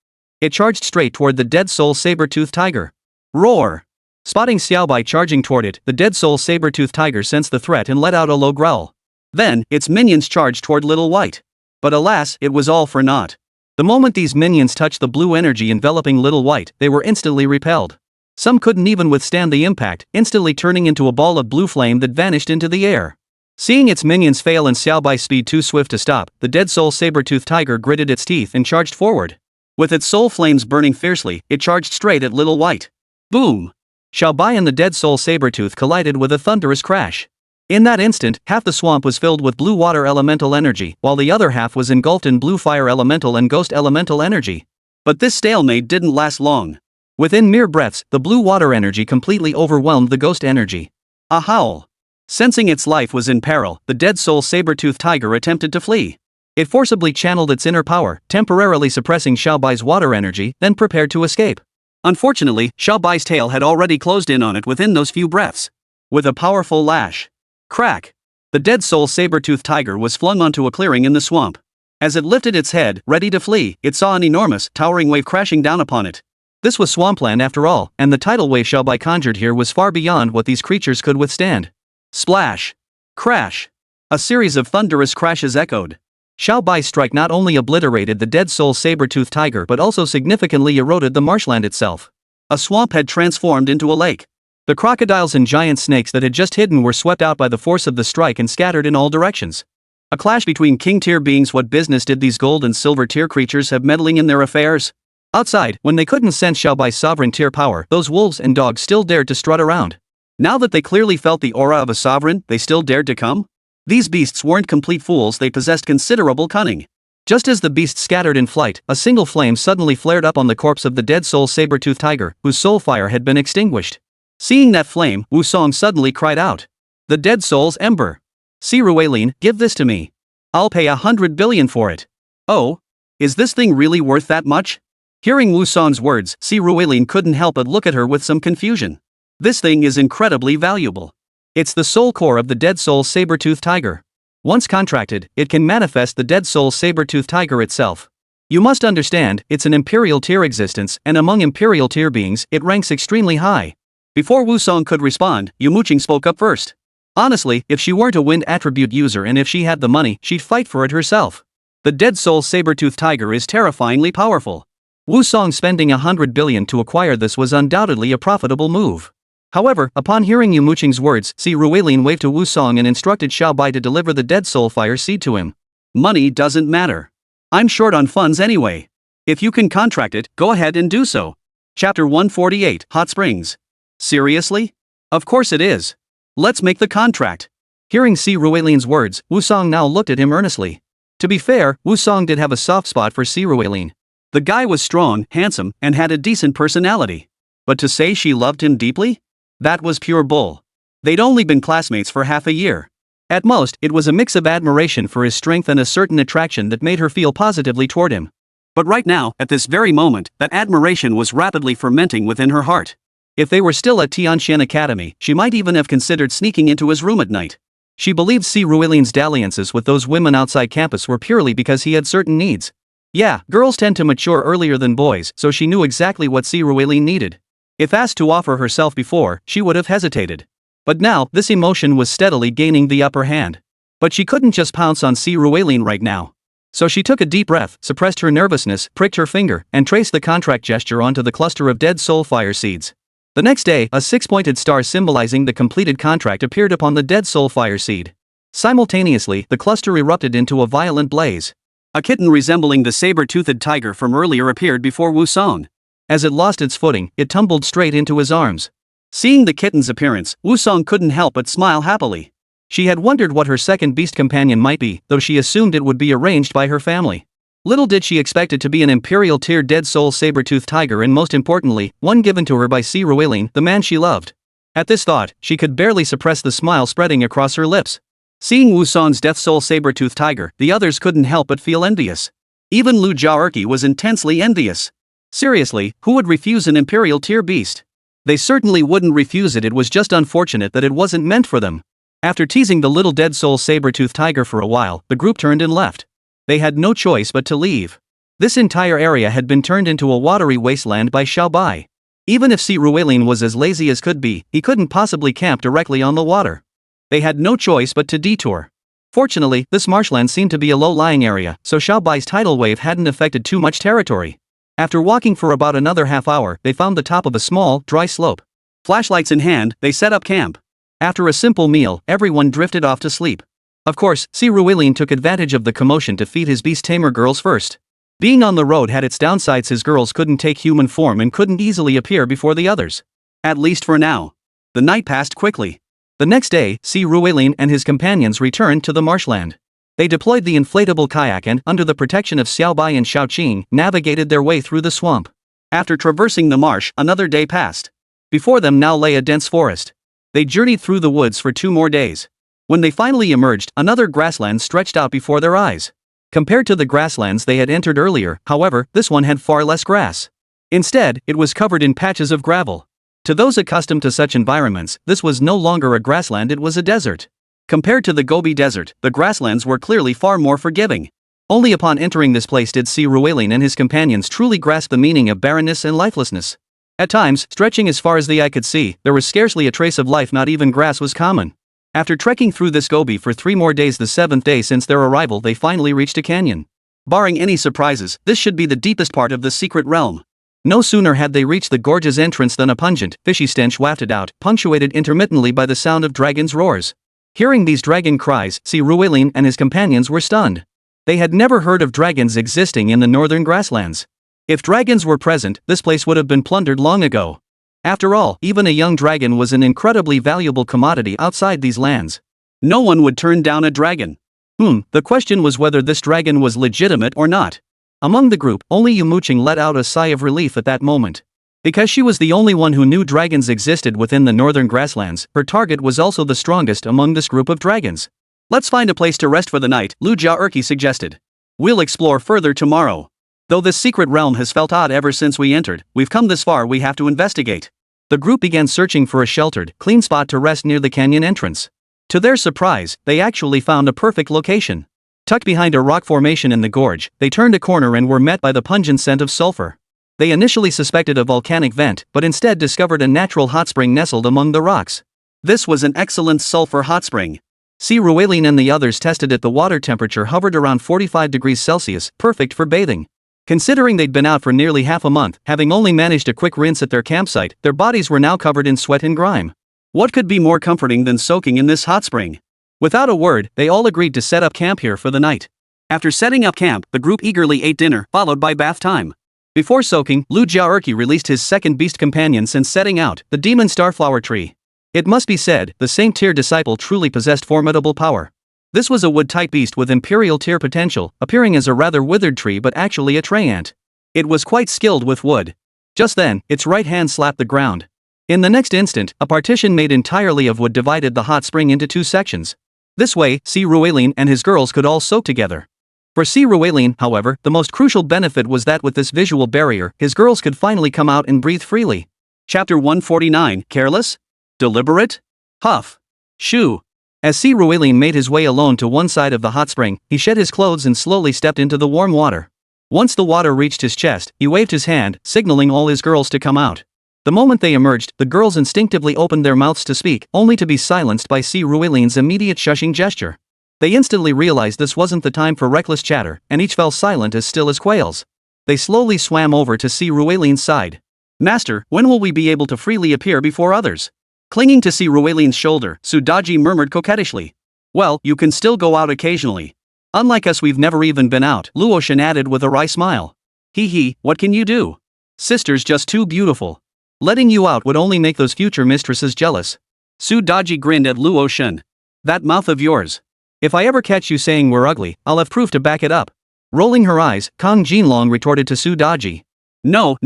it charged straight toward the dead soul saber-toothed tiger. Roar! Spotting Xiaobai charging toward it, the dead soul saber-toothed tiger sensed the threat and let out a low growl. Then, its minions charged toward Little White. But alas, it was all for naught. The moment these minions touched the blue energy enveloping Little White, they were instantly repelled. Some couldn't even withstand the impact, instantly turning into a ball of blue flame that vanished into the air. Seeing its minions fail and Xiaobai's speed too swift to stop, the dead soul saber-toothed tiger gritted its teeth and charged forward. With its soul flames burning fiercely, it charged straight at Little White. Boom! Xiaobai and the dead soul saber-tooth collided with a thunderous crash. In that instant, half the swamp was filled with blue water elemental energy, while the other half was engulfed in blue fire elemental and ghost elemental energy. But this stalemate didn't last long. Within mere breaths, the blue water energy completely overwhelmed the ghost energy. A howl. Sensing its life was in peril, the dead soul saber-toothed tiger attempted to flee. It forcibly channeled its inner power, temporarily suppressing Xiaobai's water energy, then prepared to escape. Unfortunately, Xiaobai's tail had already closed in on it within those few breaths. With a powerful lash. Crack! The dead soul saber-toothed tiger was flung onto a clearing in the swamp. As it lifted its head, ready to flee, it saw an enormous, towering wave crashing down upon it. This was swampland after all, and the tidal wave Xiaobai conjured here was far beyond what these creatures could withstand. Splash! Crash! A series of thunderous crashes echoed. Xiaobai's strike not only obliterated the dead soul saber-toothed tiger but also significantly eroded the marshland itself. A swamp had transformed into a lake. The crocodiles and giant snakes that had just hidden were swept out by the force of the strike and scattered in all directions. A clash between king-tier beings. What business did these gold and silver-tier creatures have meddling in their affairs? Outside, when they couldn't sense Xiaobai's sovereign-tier power, those wolves and dogs still dared to strut around. Now that they clearly felt the aura of a sovereign, they still dared to come? These beasts weren't complete fools, they possessed considerable cunning. Just as the beasts scattered in flight, a single flame suddenly flared up on the corpse of the dead soul saber-toothed tiger, whose soul fire had been extinguished. Seeing that flame, Wu Song suddenly cried out. The dead soul's ember. Si Ruilin, give this to me. I'll pay 100 billion for it. Oh? Is this thing really worth that much? Hearing Wu Song's words, Si Ruilin couldn't help but look at her with some confusion. This thing is incredibly valuable. It's the soul core of the dead soul saber-toothed tiger. Once contracted, it can manifest the dead soul saber-toothed tiger itself. You must understand, it's an imperial tier existence, and among imperial tier beings, it ranks extremely high. Before Wu Song could respond, Yumo Qing spoke up first. Honestly, if she weren't a wind attribute user and if she had the money, she'd fight for it herself. The dead soul saber-toothed tiger is terrifyingly powerful. Wu Song spending 100 billion to acquire this was undoubtedly a profitable move. However, upon hearing Yumo Qing's words, Si Ruilin waved to Wu Song and instructed Xiaobai to deliver the dead soul fire seed to him. Money doesn't matter. I'm short on funds anyway. If you can contract it, go ahead and do so. Chapter 148, Hot Springs. Seriously? Of course it is. Let's make the contract. Hearing Si Ruilin's words, Wu Song now looked at him earnestly. To be fair, Wu Song did have a soft spot for Si Ruilin. The guy was strong, handsome, and had a decent personality. But to say she loved him deeply? That was pure bull. They'd only been classmates for half a year. At most, it was a mix of admiration for his strength and a certain attraction that made her feel positively toward him. But right now, at this very moment, that admiration was rapidly fermenting within her heart. If they were still at Tianxian Academy, she might even have considered sneaking into his room at night. She believed Si Ruilin's dalliances with those women outside campus were purely because he had certain needs. Yeah, girls tend to mature earlier than boys, so she knew exactly what Si Ruilin needed. If asked to offer herself before, she would have hesitated. But now, this emotion was steadily gaining the upper hand. But she couldn't just pounce on Si Ruilin right now. So she took a deep breath, suppressed her nervousness, pricked her finger, and traced the contract gesture onto the cluster of dead soul fire seeds. The next day, a six-pointed star symbolizing the completed contract appeared upon the dead soul fire seed. Simultaneously, the cluster erupted into a violent blaze. A kitten resembling the saber-toothed tiger from earlier appeared before Wu Song. As it lost its footing, it tumbled straight into his arms. Seeing the kitten's appearance, Wu Song couldn't help but smile happily. She had wondered what her second beast companion might be, though she assumed it would be arranged by her family. Little did she expect it to be an imperial tier dead soul saber-toothed tiger, and most importantly, one given to her by Si Ruilin, the man she loved. At this thought, she could barely suppress the smile spreading across her lips. Seeing Wu Song's death soul saber-toothed tiger, the others couldn't help but feel envious. Even Lu Jiaerqi was intensely envious. Seriously, who would refuse an imperial tier beast? They certainly wouldn't refuse it. It was just unfortunate that it wasn't meant for them. After teasing the little dead soul saber-toothed tiger for a while, the group turned and left. They had no choice but to leave. This entire area had been turned into a watery wasteland by Xiaobai. Even if Si Ruelin was as lazy as could be, he couldn't possibly camp directly on the water. They had no choice but to detour. Fortunately, this marshland seemed to be a low-lying area, so Xiaobai's tidal wave hadn't affected too much territory. After walking for about another half hour, they found the top of a small, dry slope. Flashlights in hand, they set up camp. After a simple meal, everyone drifted off to sleep. Of course, Si Ruelin took advantage of the commotion to feed his beast tamer girls first. Being on the road had its downsides. His girls couldn't take human form and couldn't easily appear before the others. At least for now. The night passed quickly. The next day, Si Ruelin and his companions returned to the marshland. They deployed the inflatable kayak and, under the protection of Xiaobai and Xiaoqing, navigated their way through the swamp. After traversing the marsh, another day passed. Before them now lay a dense forest. They journeyed through the woods for 2 more days. When they finally emerged, another grassland stretched out before their eyes. Compared to the grasslands they had entered earlier, however, this one had far less grass. Instead, it was covered in patches of gravel. To those accustomed to such environments, this was no longer a grassland, it was a desert. Compared to the Gobi Desert, the grasslands were clearly far more forgiving. Only upon entering this place did Si Ruelin and his companions truly grasp the meaning of barrenness and lifelessness. At times, stretching as far as the eye could see, there was scarcely a trace of life, not even grass was common. After trekking through this Gobi for 3 more days, the 7th day since their arrival, they finally reached a canyon. Barring any surprises, this should be the deepest part of the secret realm. No sooner had they reached the gorge's entrance than a pungent, fishy stench wafted out, punctuated intermittently by the sound of dragons' roars. Hearing these dragon cries, Si Ruelin and his companions were stunned. They had never heard of dragons existing in the northern grasslands. If dragons were present, this place would have been plundered long ago. After all, even a young dragon was an incredibly valuable commodity outside these lands. No one would turn down a dragon. The question was whether this dragon was legitimate or not. Among the group, only Yumo Qing let out a sigh of relief at that moment. Because she was the only one who knew dragons existed within the northern grasslands, her target was also the strongest among this group of dragons. Let's find a place to rest for the night, Lu Jiaerqi suggested. We'll explore further tomorrow. Though this secret realm has felt odd ever since we entered, we've come this far, we have to investigate. The group began searching for a sheltered, clean spot to rest near the canyon entrance. To their surprise, they actually found a perfect location. Tucked behind a rock formation in the gorge, they turned a corner and were met by the pungent scent of sulfur. They initially suspected a volcanic vent, but instead discovered a natural hot spring nestled among the rocks. This was an excellent sulfur hot spring. Si Ruelin and the others tested it. The water temperature hovered around 45 degrees Celsius, perfect for bathing. Considering they'd been out for nearly half a month, having only managed a quick rinse at their campsite, their bodies were now covered in sweat and grime. What could be more comforting than soaking in this hot spring? Without a word, they all agreed to set up camp here for the night. After setting up camp, the group eagerly ate dinner, followed by bath time. Before soaking, Lu Jiaerqi released his second beast companion since setting out, the demon starflower tree. It must be said, the Saint-Tier disciple truly possessed formidable power. This was a wood-type beast with imperial tier potential, appearing as a rather withered tree but actually a tree-ant. It was quite skilled with wood. Just then, its right hand slapped the ground. In the next instant, a partition made entirely of wood divided the hot spring into 2 sections. This way, Si Ruelin and his girls could all soak together. For Si Ruelin, however, the most crucial benefit was that with this visual barrier, his girls could finally come out and breathe freely. Chapter 149, Careless? Deliberate? Huff. Shoo. As Si Ruelin made his way alone to one side of the hot spring, he shed his clothes and slowly stepped into the warm water. Once the water reached his chest, he waved his hand, signaling all his girls to come out. The moment they emerged, the girls instinctively opened their mouths to speak, only to be silenced by Si Ruelin's immediate shushing gesture. They instantly realized this wasn't the time for reckless chatter, and each fell silent as still as quails. They slowly swam over to Si Ruelin's side. Master, when will we be able to freely appear before others? Clinging to Si Ruelin's shoulder, Su Daji murmured coquettishly. Well, you can still go out occasionally. Unlike us, we've never even been out, Luoshan added with a wry smile. Hee, what can you do? Sister's just too beautiful. Letting you out would only make those future mistresses jealous. Su Daji grinned at Luoshan. That mouth of yours. If I ever catch you saying we're ugly, I'll have proof to back it up. Rolling her eyes, Jin Long retorted to Su Daji. No.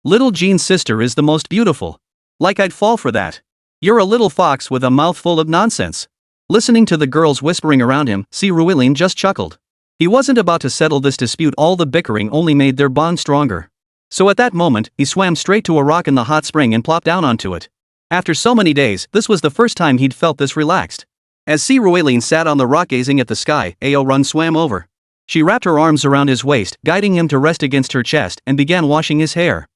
Little Jin's sister is the most beautiful. Like I'd fall for that. You're a little fox with a mouthful of nonsense. Listening to the girls whispering around him, Si Ruelin just chuckled. He wasn't about to settle this dispute, all the bickering only made their bond stronger. So at that moment, he swam straight to a rock in the hot spring and plopped down onto it. After so many days, this was the first time he'd felt this relaxed. As Si Ruelin sat on the rock gazing at the sky, Ao Run swam over. She wrapped her arms around his waist, guiding him to rest against her chest, and began washing his hair.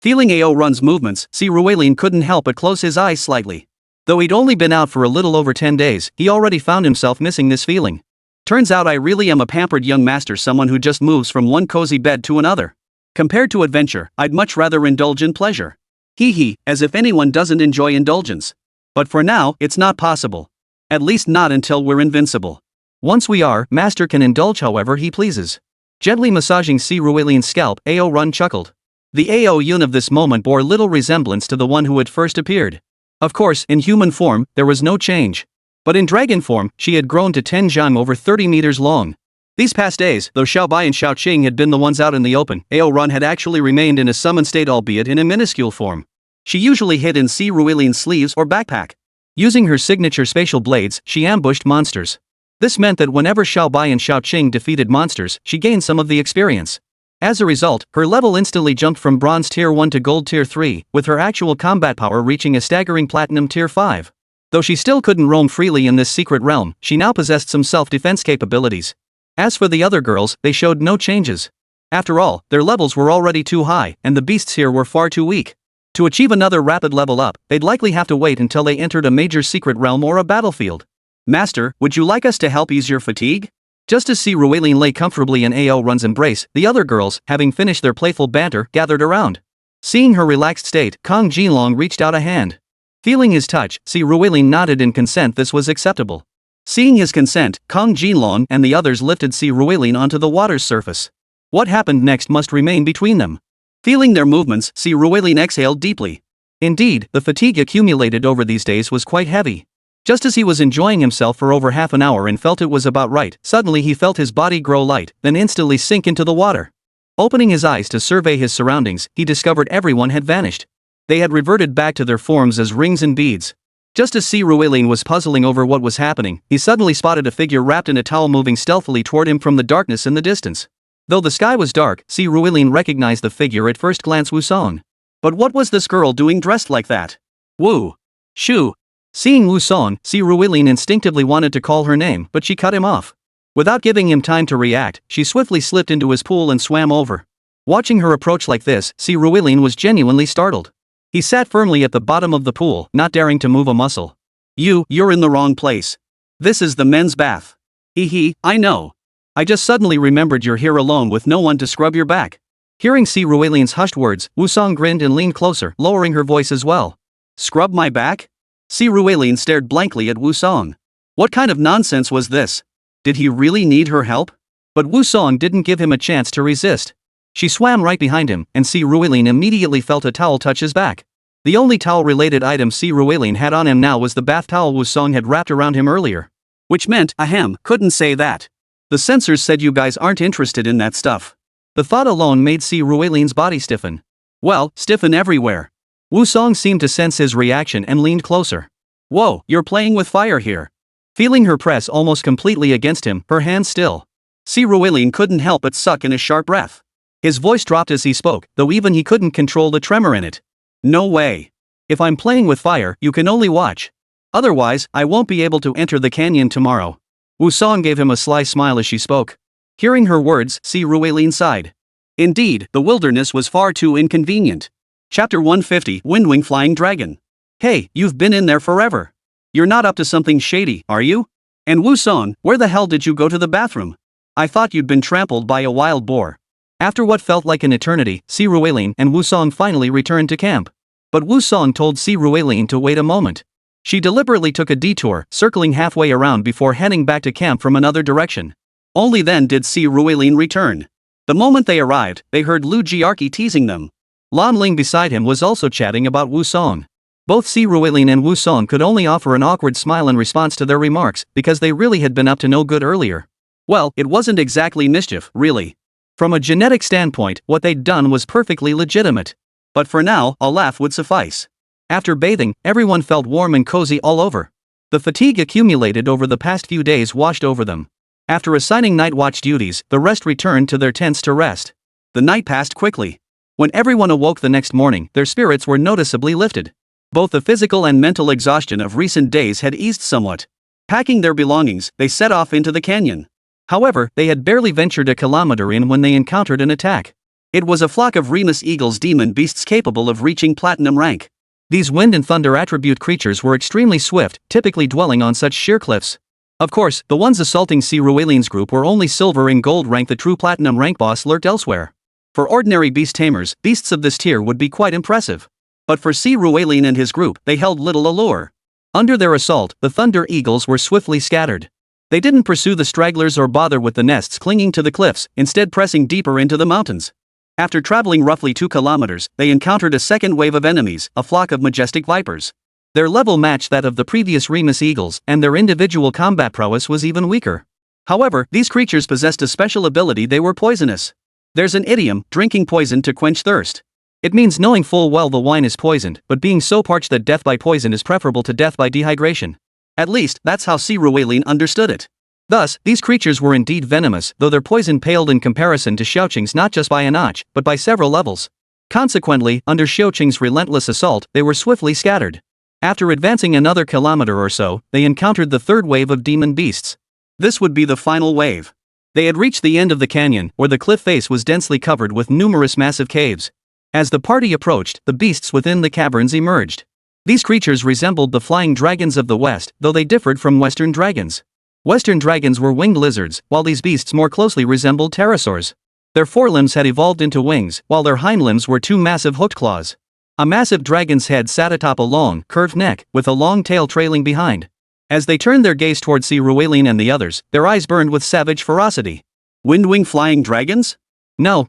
Feeling Ao Run's movements, Si Ruelin couldn't help but close his eyes slightly. Though he'd only been out for a little over 10 days, he already found himself missing this feeling. Turns out I really am a pampered young master, someone who just moves from one cozy bed to another. Compared to adventure, I'd much rather indulge in pleasure. Hee hee, as if anyone doesn't enjoy indulgence. But for now, it's not possible. At least not until we're invincible. Once we are, Master can indulge however he pleases. Gently massaging Si Ruelin's scalp, Ao Run chuckled. The Ao Yun of this moment bore little resemblance to the one who had first appeared. Of course, in human form, there was no change. But in dragon form, she had grown to 10 zhang, over 30 meters long. These past days, though Xiaobai and Xiaoqing had been the ones out in the open, Ao Run had actually remained in a summoned state, albeit in a minuscule form. She usually hid in Si Ruelin's sleeves or backpack. Using her signature spatial blades, she ambushed monsters. This meant that whenever Xiaobai and Xiaoqing defeated monsters, she gained some of the experience. As a result, her level instantly jumped from bronze tier 1 to gold tier 3, with her actual combat power reaching a staggering platinum tier 5. Though she still couldn't roam freely in this secret realm, she now possessed some self-defense capabilities. As for the other girls, they showed no changes. After all, their levels were already too high, and the beasts here were far too weak. To achieve another rapid level up, they'd likely have to wait until they entered a major secret realm or a battlefield. Master, would you like us to help ease your fatigue? Just as Si Ruelin lay comfortably in Ao Run's embrace, the other girls, having finished their playful banter, gathered around. Seeing her relaxed state, Jin Long reached out a hand. Feeling his touch, Si Ruelin nodded in consent. This was acceptable. Seeing his consent, Jin Long and the others lifted Si Ruelin onto the water's surface. What happened next must remain between them. Feeling their movements, Si Ruelin exhaled deeply. Indeed, the fatigue accumulated over these days was quite heavy. Just as he was enjoying himself for over half an hour and felt it was about right, suddenly he felt his body grow light, then instantly sink into the water. Opening his eyes to survey his surroundings, he discovered everyone had vanished. They had reverted back to their forms as rings and beads. Just as Si Ruelin was puzzling over what was happening, he suddenly spotted a figure wrapped in a towel moving stealthily toward him from the darkness in the distance. Though the sky was dark, Si Ruelin recognized the figure at first glance: Wusong. But what was this girl doing dressed like that? Wu Shu. Seeing Wusong, Si Ruelin instinctively wanted to call her name, but she cut him off. Without giving him time to react, she swiftly slipped into his pool and swam over. Watching her approach like this, Si Ruelin was genuinely startled. He sat firmly at the bottom of the pool, not daring to move a muscle. You're in the wrong place. This is the men's bath. I know. I just suddenly remembered you're here alone with no one to scrub your back. Hearing Si Ruelin's hushed words, Wusong grinned and leaned closer, lowering her voice as well. Scrub my back? Si Ruelin stared blankly at Wusong. What kind of nonsense was this? Did he really need her help? But Wusong didn't give him a chance to resist. She swam right behind him, and Si Ruelin immediately felt a towel touch his back. The only towel-related item Si Ruelin had on him now was the bath towel Wusong had wrapped around him earlier. Which meant, couldn't say that. The censors said you guys aren't interested in that stuff. The thought alone made Si Ruelin's body stiffen. Well, stiffen everywhere. Wusong seemed to sense his reaction and leaned closer. Whoa, you're playing with fire here. Feeling her press almost completely against him, her hand still. Si Ruelin couldn't help but suck in a sharp breath. His voice dropped as he spoke, though even he couldn't control the tremor in it. No way. If I'm playing with fire, you can only watch. Otherwise, I won't be able to enter the canyon tomorrow. Wusong gave him a sly smile as she spoke. Hearing her words, Si Ruelin sighed. Indeed, the wilderness was far too inconvenient. Chapter 150, Windwing Flying Dragon. Hey, you've been in there forever. You're not up to something shady, are you? And Wusong, where the hell did you go to the bathroom? I thought you'd been trampled by a wild boar. After what felt like an eternity, Si Ruelin and Wusong finally returned to camp. But Wusong told Si Ruelin to wait a moment. She deliberately took a detour, circling halfway around before heading back to camp from another direction. Only then did Si Ruelin return. The moment they arrived, they heard Lu Jiarqi teasing them. Lan Ling beside him was also chatting about Wusong. Both Si Ruelin and Wusong could only offer an awkward smile in response to their remarks, because they really had been up to no good earlier. Well, it wasn't exactly mischief, really. From a genetic standpoint, what they'd done was perfectly legitimate. But for now, a laugh would suffice. After bathing, everyone felt warm and cozy all over. The fatigue accumulated over the past few days washed over them. After assigning night watch duties, the rest returned to their tents to rest. The night passed quickly. When everyone awoke the next morning, their spirits were noticeably lifted. Both the physical and mental exhaustion of recent days had eased somewhat. Packing their belongings, they set off into the canyon. However, they had barely ventured a kilometer in when they encountered an attack. It was a flock of Remus Eagle's demon beasts capable of reaching platinum rank. These wind and thunder attribute creatures were extremely swift, typically dwelling on such sheer cliffs. Of course, the ones assaulting Sea Rueline's group were only silver and gold rank. The true platinum rank boss lurked elsewhere. For ordinary beast tamers, beasts of this tier would be quite impressive. But for Sea Rueline and his group, they held little allure. Under their assault, the Thunder Eagles were swiftly scattered. They didn't pursue the stragglers or bother with the nests clinging to the cliffs, instead pressing deeper into the mountains. After traveling roughly 2 kilometers, they encountered a second wave of enemies, a flock of majestic vipers. Their level matched that of the previous Remus Eagles, and their individual combat prowess was even weaker. However, these creatures possessed a special ability. They were poisonous. There's an idiom, drinking poison to quench thirst. It means knowing full well the wine is poisoned, but being so parched that death by poison is preferable to death by dehydration. At least, that's how Sea Rueline understood it. Thus, these creatures were indeed venomous, though their poison paled in comparison to Xiaoqing's not just by a notch, but by several levels. Consequently, under Xiaoqing's relentless assault, they were swiftly scattered. After advancing another kilometer or so, they encountered the third wave of demon beasts. This would be the final wave. They had reached the end of the canyon, where the cliff face was densely covered with numerous massive caves. As the party approached, the beasts within the caverns emerged. These creatures resembled the flying dragons of the West, though they differed from Western dragons. Western dragons were winged lizards, while these beasts more closely resembled pterosaurs. Their forelimbs had evolved into wings, while their hind limbs were 2 massive hooked claws. A massive dragon's head sat atop a long, curved neck, with a long tail trailing behind. As they turned their gaze toward Sea Rueline and the others, their eyes burned with savage ferocity. Windwing flying dragons? No,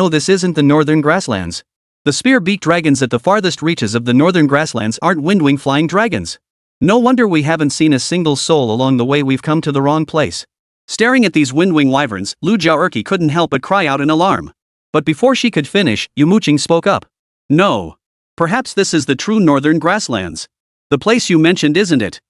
this isn't the northern grasslands. The spear-beaked dragons at the farthest reaches of the northern grasslands aren't windwing flying dragons. No wonder we haven't seen a single soul along the way. We've come to the wrong place. Staring at these windwing wyverns, Lu Jiaoerqi couldn't help but cry out in alarm. But before she could finish, Yumo Qing spoke up. No. Perhaps this is the true northern grasslands. The place you mentioned, isn't it?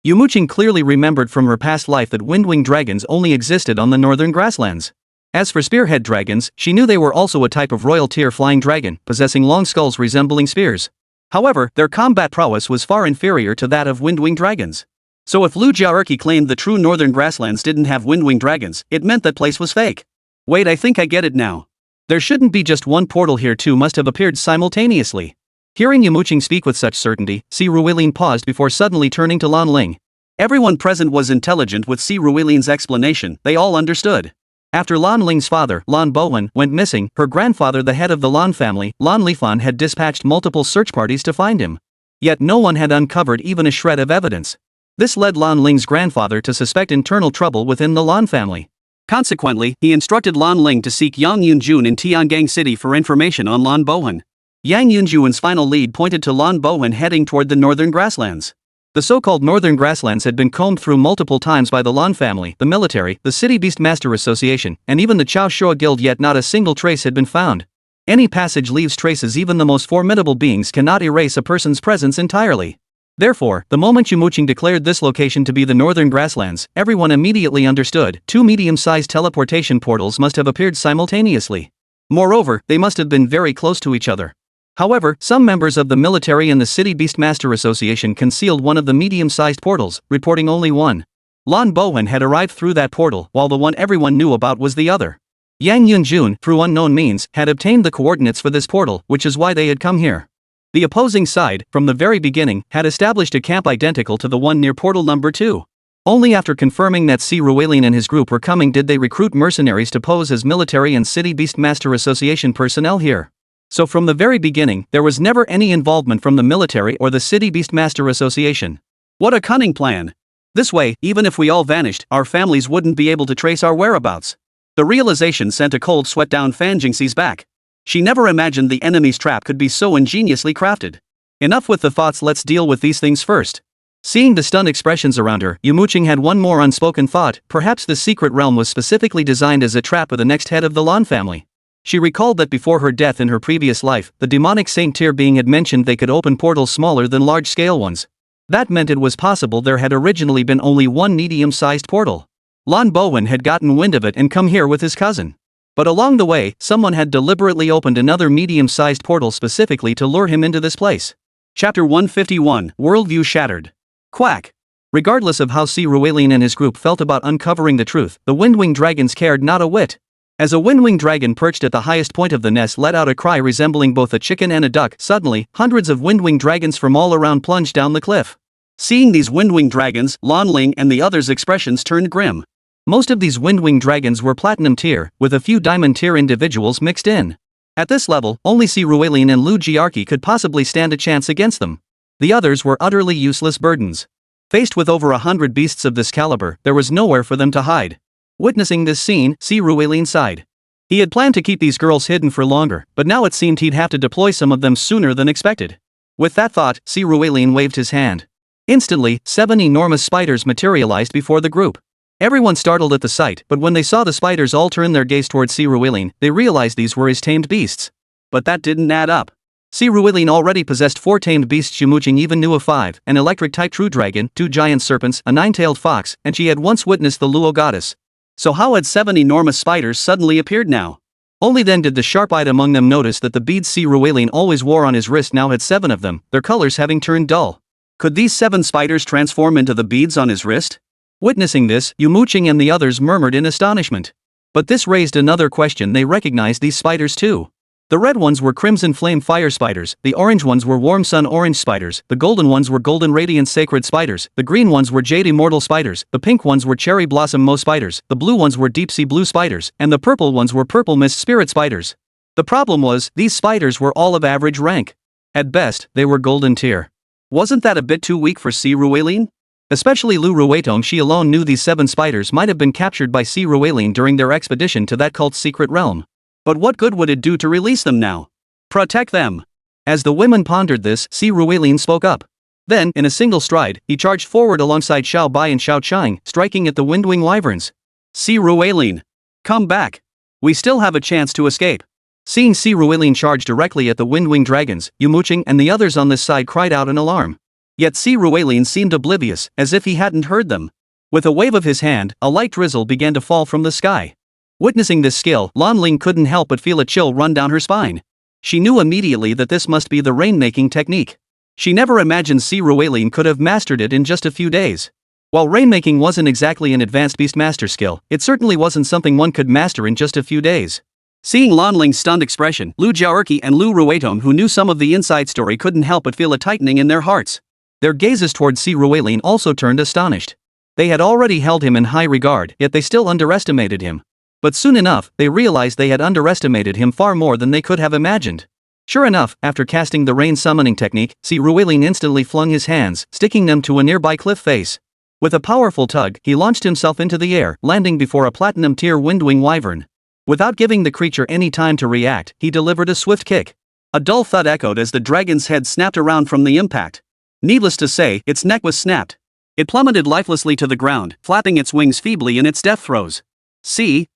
Yumo Qing clearly remembered from her past life that windwing dragons only existed on the northern grasslands. As for spearhead dragons, she knew they were also a type of royal tier flying dragon, possessing long skulls resembling spears. However, their combat prowess was far inferior to that of windwing dragons. So if Lu Jiaoerqi claimed the true northern grasslands didn't have windwing dragons, it meant that place was fake. Wait, I think I get it now. There shouldn't be just one portal here. 2 must have appeared simultaneously. Hearing Yumo Qing speak with such certainty, Sea Rueline paused before suddenly turning to Lan Ling. Everyone present was intelligent with Sea Rueline's explanation. They all understood. After Lan Ling's father, Lan Bowen, went missing, her grandfather, the head of the Lan family, Lan Lifan, had dispatched multiple search parties to find him. Yet no one had uncovered even a shred of evidence. This led Lan Ling's grandfather to suspect internal trouble within the Lan family. Consequently, he instructed Lan Ling to seek Yang Yunjun in Tiangang City for information on Lan Bowen. Yang Yunjun's final lead pointed to Lan Bowen heading toward the northern grasslands. The so-called northern grasslands had been combed through multiple times by the Lan family, the military, the City Beastmaster Association, and even the Chao Shua Guild, yet not a single trace had been found. Any passage leaves traces. Even the most formidable beings cannot erase a person's presence entirely. Therefore, the moment Yumo Qing declared this location to be the northern grasslands, everyone immediately understood. 2 medium-sized teleportation portals must have appeared simultaneously. Moreover, they must have been very close to each other. However, some members of the military and the City Beastmaster Association concealed one of the medium-sized portals, reporting only one. Lan Bowen had arrived through that portal, while the one everyone knew about was the other. Yang Yunjun, through unknown means, had obtained the coordinates for this portal, which is why they had come here. The opposing side, from the very beginning, had established a camp identical to the one near portal number 2. Only after confirming that Sea Rueline and his group were coming did they recruit mercenaries to pose as military and City Beastmaster Association personnel here. So from the very beginning, there was never any involvement from the military or the City Beastmaster Association. What a cunning plan! This way, even if we all vanished, our families wouldn't be able to trace our whereabouts. The realization sent a cold sweat down Fan Jingxi's back. She never imagined the enemy's trap could be so ingeniously crafted. Enough with the thoughts, let's deal with these things first. Seeing the stunned expressions around her, Yumo Qing had one more unspoken thought. Perhaps the secret realm was specifically designed as a trap for the next head of the Lan family. She recalled that before her death in her previous life, the demonic saint tier being had mentioned they could open portals smaller than large-scale ones. That meant it was possible there had originally been only one medium-sized portal. Lan Bowen had gotten wind of it and come here with his cousin. But along the way, someone had deliberately opened another medium-sized portal specifically to lure him into this place. Chapter 151, Worldview Shattered. Quack. Regardless of how Sea Rueline and his group felt about uncovering the truth, the Windwing dragons cared not a whit. As a wind-winged dragon perched at the highest point of the nest let out a cry resembling both a chicken and a duck, suddenly, hundreds of wind-winged dragons from all around plunged down the cliff. Seeing these wind-winged dragons, Lan Ling and the others' expressions turned grim. Most of these wind-winged dragons were platinum tier, with a few diamond tier individuals mixed in. At this level, only Si Ruelin and Lu Jiarqi could possibly stand a chance against them. The others were utterly useless burdens. Faced with over 100 beasts of this caliber, there was nowhere for them to hide. Witnessing this scene, Si Ruelin sighed. He had planned to keep these girls hidden for longer, but now it seemed he'd have to deploy some of them sooner than expected. With that thought, Si Ruelin waved his hand. Instantly, 7 enormous spiders materialized before the group. Everyone startled at the sight, but when they saw the spiders all turn their gaze towards Si Ruelin, they realized these were his tamed beasts. But that didn't add up. Si Ruelin already possessed 4 tamed beasts. Yumo Qing even knew of 5, an electric-type true dragon, 2 giant serpents, a 9-tailed fox, and she had once witnessed the Luo goddess. So how had 7 enormous spiders suddenly appeared now? Only then did the sharp-eyed among them notice that the beads Si Ruelin always wore on his wrist now had 7 of them, their colors having turned dull. Could these 7 spiders transform into the beads on his wrist? Witnessing this, Yumo Qing and the others murmured in astonishment. But this raised another question. They recognized these spiders too. The red ones were crimson flame fire spiders, the orange ones were warm sun orange spiders, the golden ones were golden radiance sacred spiders, the green ones were jade immortal spiders, the pink ones were cherry blossom mo spiders, the blue ones were deep sea blue spiders, and the purple ones were purple mist spirit spiders. The problem was, these spiders were all of average rank. At best, they were golden tier. Wasn't that a bit too weak for Si Ruelin? Especially Lu Ruetong. She alone knew these 7 spiders might have been captured by Si Ruelin during their expedition to that cult's secret realm. But what good would it do to release them now? Protect them. As the women pondered this, Si Ruelin spoke up. Then, in a single stride, he charged forward alongside Xiao Bai and Xiao Chang, striking at the windwing wyverns. Si Ruelin, come back. We still have a chance to escape. Seeing Si Ruelin charge directly at the windwing dragons, Yumo Qing and the others on this side cried out in alarm. Yet Si Ruelin seemed oblivious, as if he hadn't heard them. With a wave of his hand, a light drizzle began to fall from the sky. Witnessing this skill, Lan Ling couldn't help but feel a chill run down her spine. She knew immediately that this must be the rainmaking technique. She never imagined Si Ruelin could have mastered it in just a few days. While rainmaking wasn't exactly an advanced beastmaster skill, it certainly wasn't something one could master in just a few days. Seeing Lan Ling's stunned expression, Lu Jiarqi and Lu Ruetong, who knew some of the inside story, couldn't help but feel a tightening in their hearts. Their gazes towards Si Ruelin also turned astonished. They had already held him in high regard, yet they still underestimated him. But soon enough, they realized they had underestimated him far more than they could have imagined. Sure enough, after casting the rain summoning technique, Si Ruelin instantly flung his hands, sticking them to a nearby cliff face. With a powerful tug, he launched himself into the air, landing before a platinum tier windwing wyvern. Without giving the creature any time to react, he delivered a swift kick. A dull thud echoed as the dragon's head snapped around from the impact. Needless to say, its neck was snapped. It plummeted lifelessly to the ground, flapping its wings feebly in its death throes. Si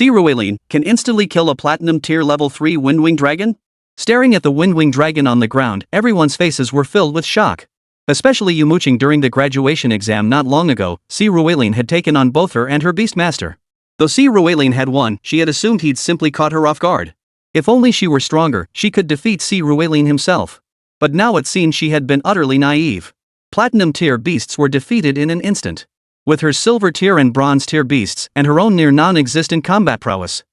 Ruelin can instantly kill a platinum tier level 3 windwing dragon? Staring at the windwing dragon on the ground, everyone's faces were filled with shock. Especially Yumo Qing. During the graduation exam not long ago, Si Ruelin had taken on both her and her beastmaster. Though Si Ruelin had won, she had assumed he'd simply caught her off guard. If only she were stronger, she could defeat Si Ruelin himself. But now it seemed she had been utterly naive. Platinum tier beasts were defeated in an instant. With her silver tier and bronze tier beasts, and her own near non-existent combat prowess.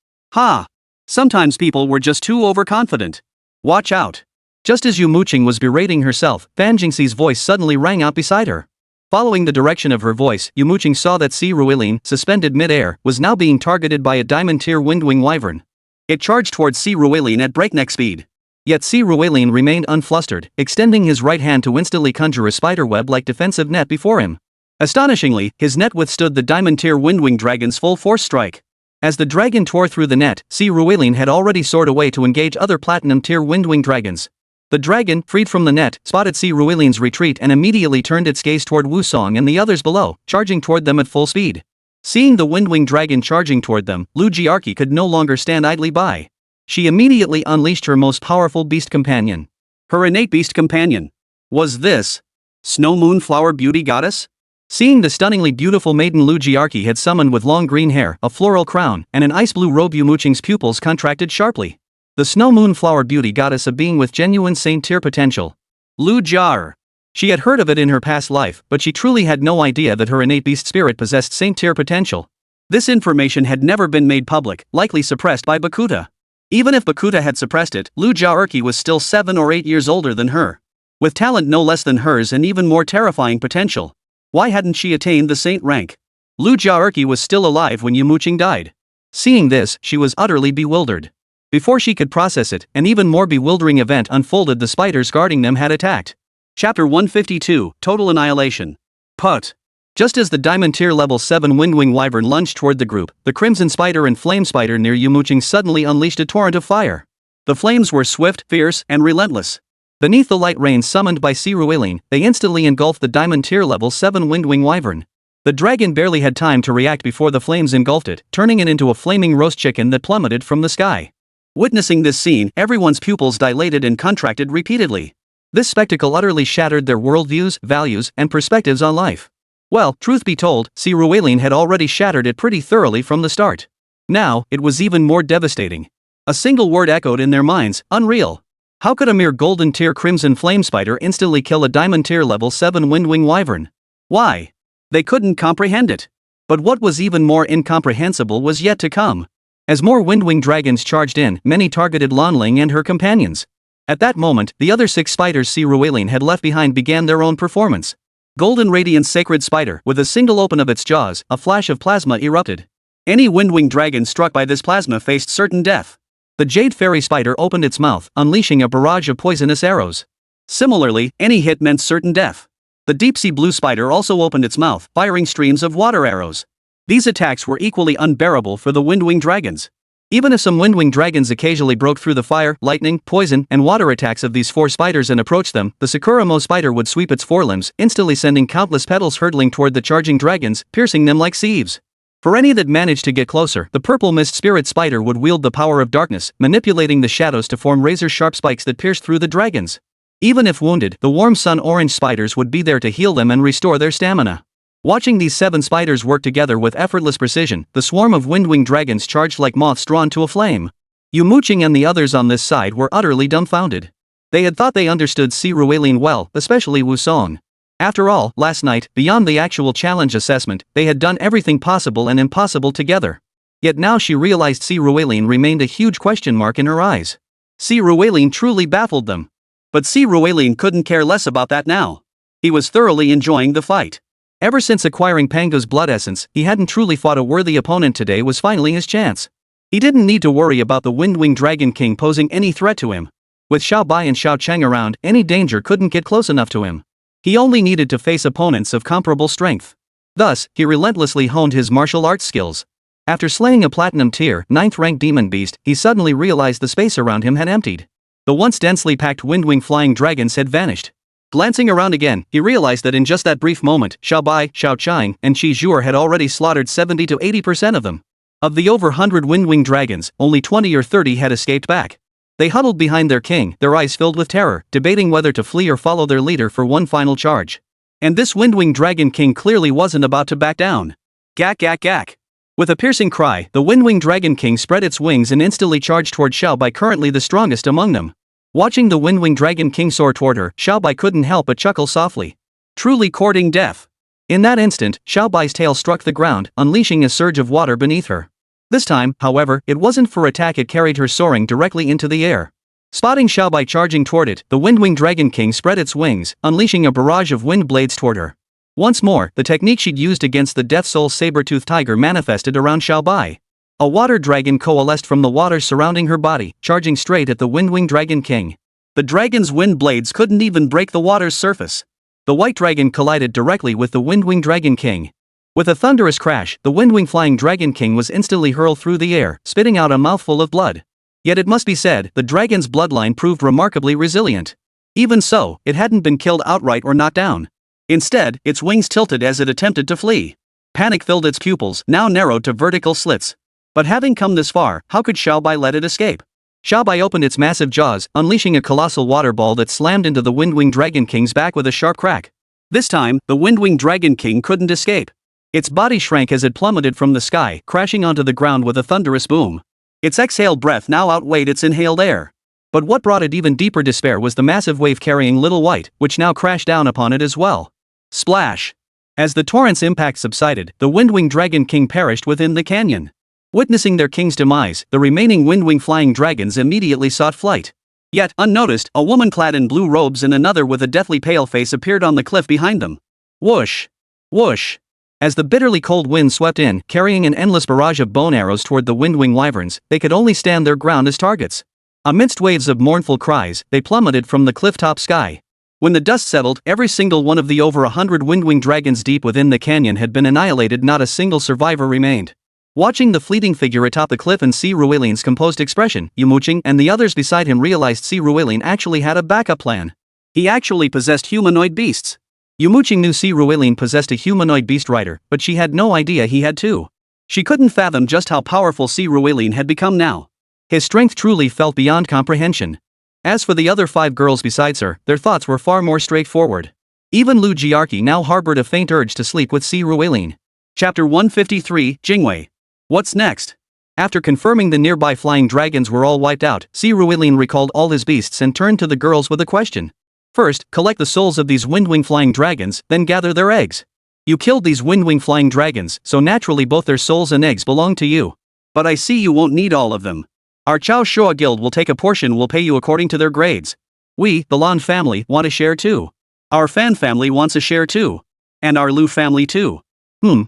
Sometimes people were just too overconfident. Watch out. Just as Yumo Qing was berating herself, Fan Jingxi's voice suddenly rang out beside her. Following the direction of her voice, Yumo Qing saw that Si Ruelin, suspended mid-air, was now being targeted by a diamond tier windwing wyvern. It charged towards Si Ruelin at breakneck speed. Yet Si Ruelin remained unflustered, extending his right hand to instantly conjure a spiderweb-like defensive net before him. Astonishingly, his net withstood the diamond tier windwing dragon's full force strike. As the dragon tore through the net, Si Ruelin had already soared away to engage other platinum tier windwing dragons. The dragon, freed from the net, spotted Si Ruelin's retreat and immediately turned its gaze toward Wusong and the others below, charging toward them at full speed. Seeing the windwing dragon charging toward them, Lu Jiarqi could no longer stand idly by. She immediately unleashed her most powerful beast companion. Her innate beast companion. Was this Snow Moon Flower Beauty Goddess? Seeing the stunningly beautiful maiden Lu Jiarqi had summoned with long green hair, a floral crown, and an ice blue robe, Yumo Qing's pupils contracted sharply. The Snow Moon Flower Beauty Goddess, a being with genuine saint tier potential. Lu Jar. She had heard of it in her past life, but she truly had no idea that her innate beast spirit possessed saint tier potential. This information had never been made public, likely suppressed by Bakuta. Even if Bakuta had suppressed it, Lu Jiaerqi was still 7 or 8 years older than her. With talent no less than hers and even more terrifying potential. Why hadn't she attained the saint rank? Lu Jiaerqi was still alive when Yumo Qing died. Seeing this, she was utterly bewildered. Before she could process it, an even more bewildering event unfolded. The spiders guarding them had attacked. Chapter 152, Total Annihilation. Put. Just as the Diamond Tier Level 7 Windwing Wyvern lunged toward the group, the Crimson Spider and Flame Spider near Yumo Qing suddenly unleashed a torrent of fire. The flames were swift, fierce, and relentless. Beneath the light rain summoned by Sirueline, they instantly engulfed the Diamond Tier Level 7 Windwing Wyvern. The dragon barely had time to react before the flames engulfed it, turning it into a flaming roast chicken that plummeted from the sky. Witnessing this scene, everyone's pupils dilated and contracted repeatedly. This spectacle utterly shattered their worldviews, values, and perspectives on life. Well, truth be told, Sirueline had already shattered it pretty thoroughly from the start. Now, it was even more devastating. A single word echoed in their minds: unreal. How could a mere golden tier Crimson Flame Spider instantly kill a Diamond Tier Level 7 Windwing Wyvern? Why? They couldn't comprehend it. But what was even more incomprehensible was yet to come. As more Windwing dragons charged in, many targeted Lanling and her companions. At that moment, the other 6 spiders Sirueline had left behind began their own performance. Golden Radiance Sacred Spider, with a single open of its jaws, a flash of plasma erupted. Any Windwing dragon struck by this plasma faced certain death. The Jade Fairy Spider opened its mouth, unleashing a barrage of poisonous arrows. Similarly, any hit meant certain death. The Deep Sea Blue Spider also opened its mouth, firing streams of water arrows. These attacks were equally unbearable for the Windwing dragons. Even if some Windwing dragons occasionally broke through the fire, lightning, poison, and water attacks of these 4 spiders and approached them, the Sakuramo spider would sweep its forelimbs, instantly sending countless petals hurtling toward the charging dragons, piercing them like sieves. For any that managed to get closer, the Purple Mist Spirit Spider would wield the power of darkness, manipulating the shadows to form razor-sharp spikes that pierced through the dragons. Even if wounded, the Warm Sun Orange spiders would be there to heal them and restore their stamina. Watching these 7 spiders work together with effortless precision, the swarm of Windwing dragons charged like moths drawn to a flame. Yumo Qing and the others on this side were utterly dumbfounded. They had thought they understood Sirueline well, especially Wu Song. After all, last night, beyond the actual challenge assessment, they had done everything possible and impossible together. Yet now she realized Sirueline remained a huge question mark in her eyes. Sirueline truly baffled them. But Sirueline couldn't care less about that now. He was thoroughly enjoying the fight. Ever since acquiring Pango's blood essence, he hadn't truly fought a worthy opponent. Today was finally his chance. He didn't need to worry about the Windwing Dragon King posing any threat to him. With Xiao Bai and Xiao Cheng around, any danger couldn't get close enough to him. He only needed to face opponents of comparable strength. Thus, he relentlessly honed his martial arts skills. After slaying a Platinum Tier, 9th rank demon beast, he suddenly realized the space around him had emptied. The once densely packed Windwing flying dragons had vanished. Glancing around again, he realized that in just that brief moment, Xiao Bai, Xiao Cheng, and Qi Zhuo had already slaughtered 70 to 80% of them. Of the over 100 Windwing dragons, only 20 or 30 had escaped back. They huddled behind their king, their eyes filled with terror, debating whether to flee or follow their leader for one final charge. And this Windwing Dragon King clearly wasn't about to back down. Gak gak gak. With a piercing cry, the Windwing Dragon King spread its wings and instantly charged toward Xiao Bai, currently the strongest among them. Watching the Windwing Dragon King soar toward her, Xiao Bai couldn't help but chuckle softly. Truly courting death. In that instant, Xiao Bai's tail struck the ground, unleashing a surge of water beneath her. This time, however, it wasn't for attack. It carried her soaring directly into the air. Spotting Xiao Bai charging toward it, the Windwing Dragon King spread its wings, unleashing a barrage of wind blades toward her. Once more, the technique she'd used against the Death Soul saber-toothed tiger manifested around Xiao Bai. A water dragon coalesced from the water surrounding her body, charging straight at the Windwing Dragon King. The dragon's wind blades couldn't even break the water's surface. The white dragon collided directly with the Windwing Dragon King. With a thunderous crash, the Windwing Flying Dragon King was instantly hurled through the air, spitting out a mouthful of blood. Yet it must be said, the dragon's bloodline proved remarkably resilient. Even so, it hadn't been killed outright or knocked down. Instead, its wings tilted as it attempted to flee. Panic filled its pupils, now narrowed to vertical slits. But having come this far, how could Xiao Bai let it escape? Xiao Bai opened its massive jaws, unleashing a colossal water ball that slammed into the Windwing Dragon King's back with a sharp crack. This time, the Windwing Dragon King couldn't escape. Its body shrank as it plummeted from the sky, crashing onto the ground with a thunderous boom. Its exhaled breath now outweighed its inhaled air. But what brought it even deeper despair was the massive wave carrying Little White, which now crashed down upon it as well. Splash! As the torrent's impact subsided, the Windwing Dragon King perished within the canyon. Witnessing their king's demise, the remaining Windwing flying dragons immediately sought flight. Yet, unnoticed, a woman clad in blue robes and another with a deathly pale face appeared on the cliff behind them. Whoosh! Whoosh! As the bitterly cold wind swept in, carrying an endless barrage of bone arrows toward the Windwing wyverns, they could only stand their ground as targets. Amidst waves of mournful cries, they plummeted from the cliff-top sky. When the dust settled, every single one of the over 100 Windwing dragons deep within the canyon had been annihilated. Not a single survivor remained. Watching the fleeting figure atop the cliff and see Ruilin's composed expression, Yumo Qing and the others beside him realized Si Ruilin actually had a backup plan. He actually possessed humanoid beasts. Yumo Qing knew Si Ruilin possessed a humanoid beast rider, but she had no idea he had too. She couldn't fathom just how powerful Si Ruilin had become now. His strength truly felt beyond comprehension. As for the other 5 girls besides her, their thoughts were far more straightforward. Even Lu Jiarqi now harbored a faint urge to sleep with Si Ruilin. Chapter 153, Jingwei. What's next? After confirming the nearby flying dragons were all wiped out, Si Ruilin recalled all his beasts and turned to the girls with a question. First, collect the souls of these Windwing flying dragons, then gather their eggs. You killed these Windwing flying dragons, so naturally both their souls and eggs belong to you. But I see you won't need all of them. Our Chao Shua guild will take a portion. Will pay you according to their grades. We, the Lan family, want a share too. Our Fan family wants a share too. And our Lu family too.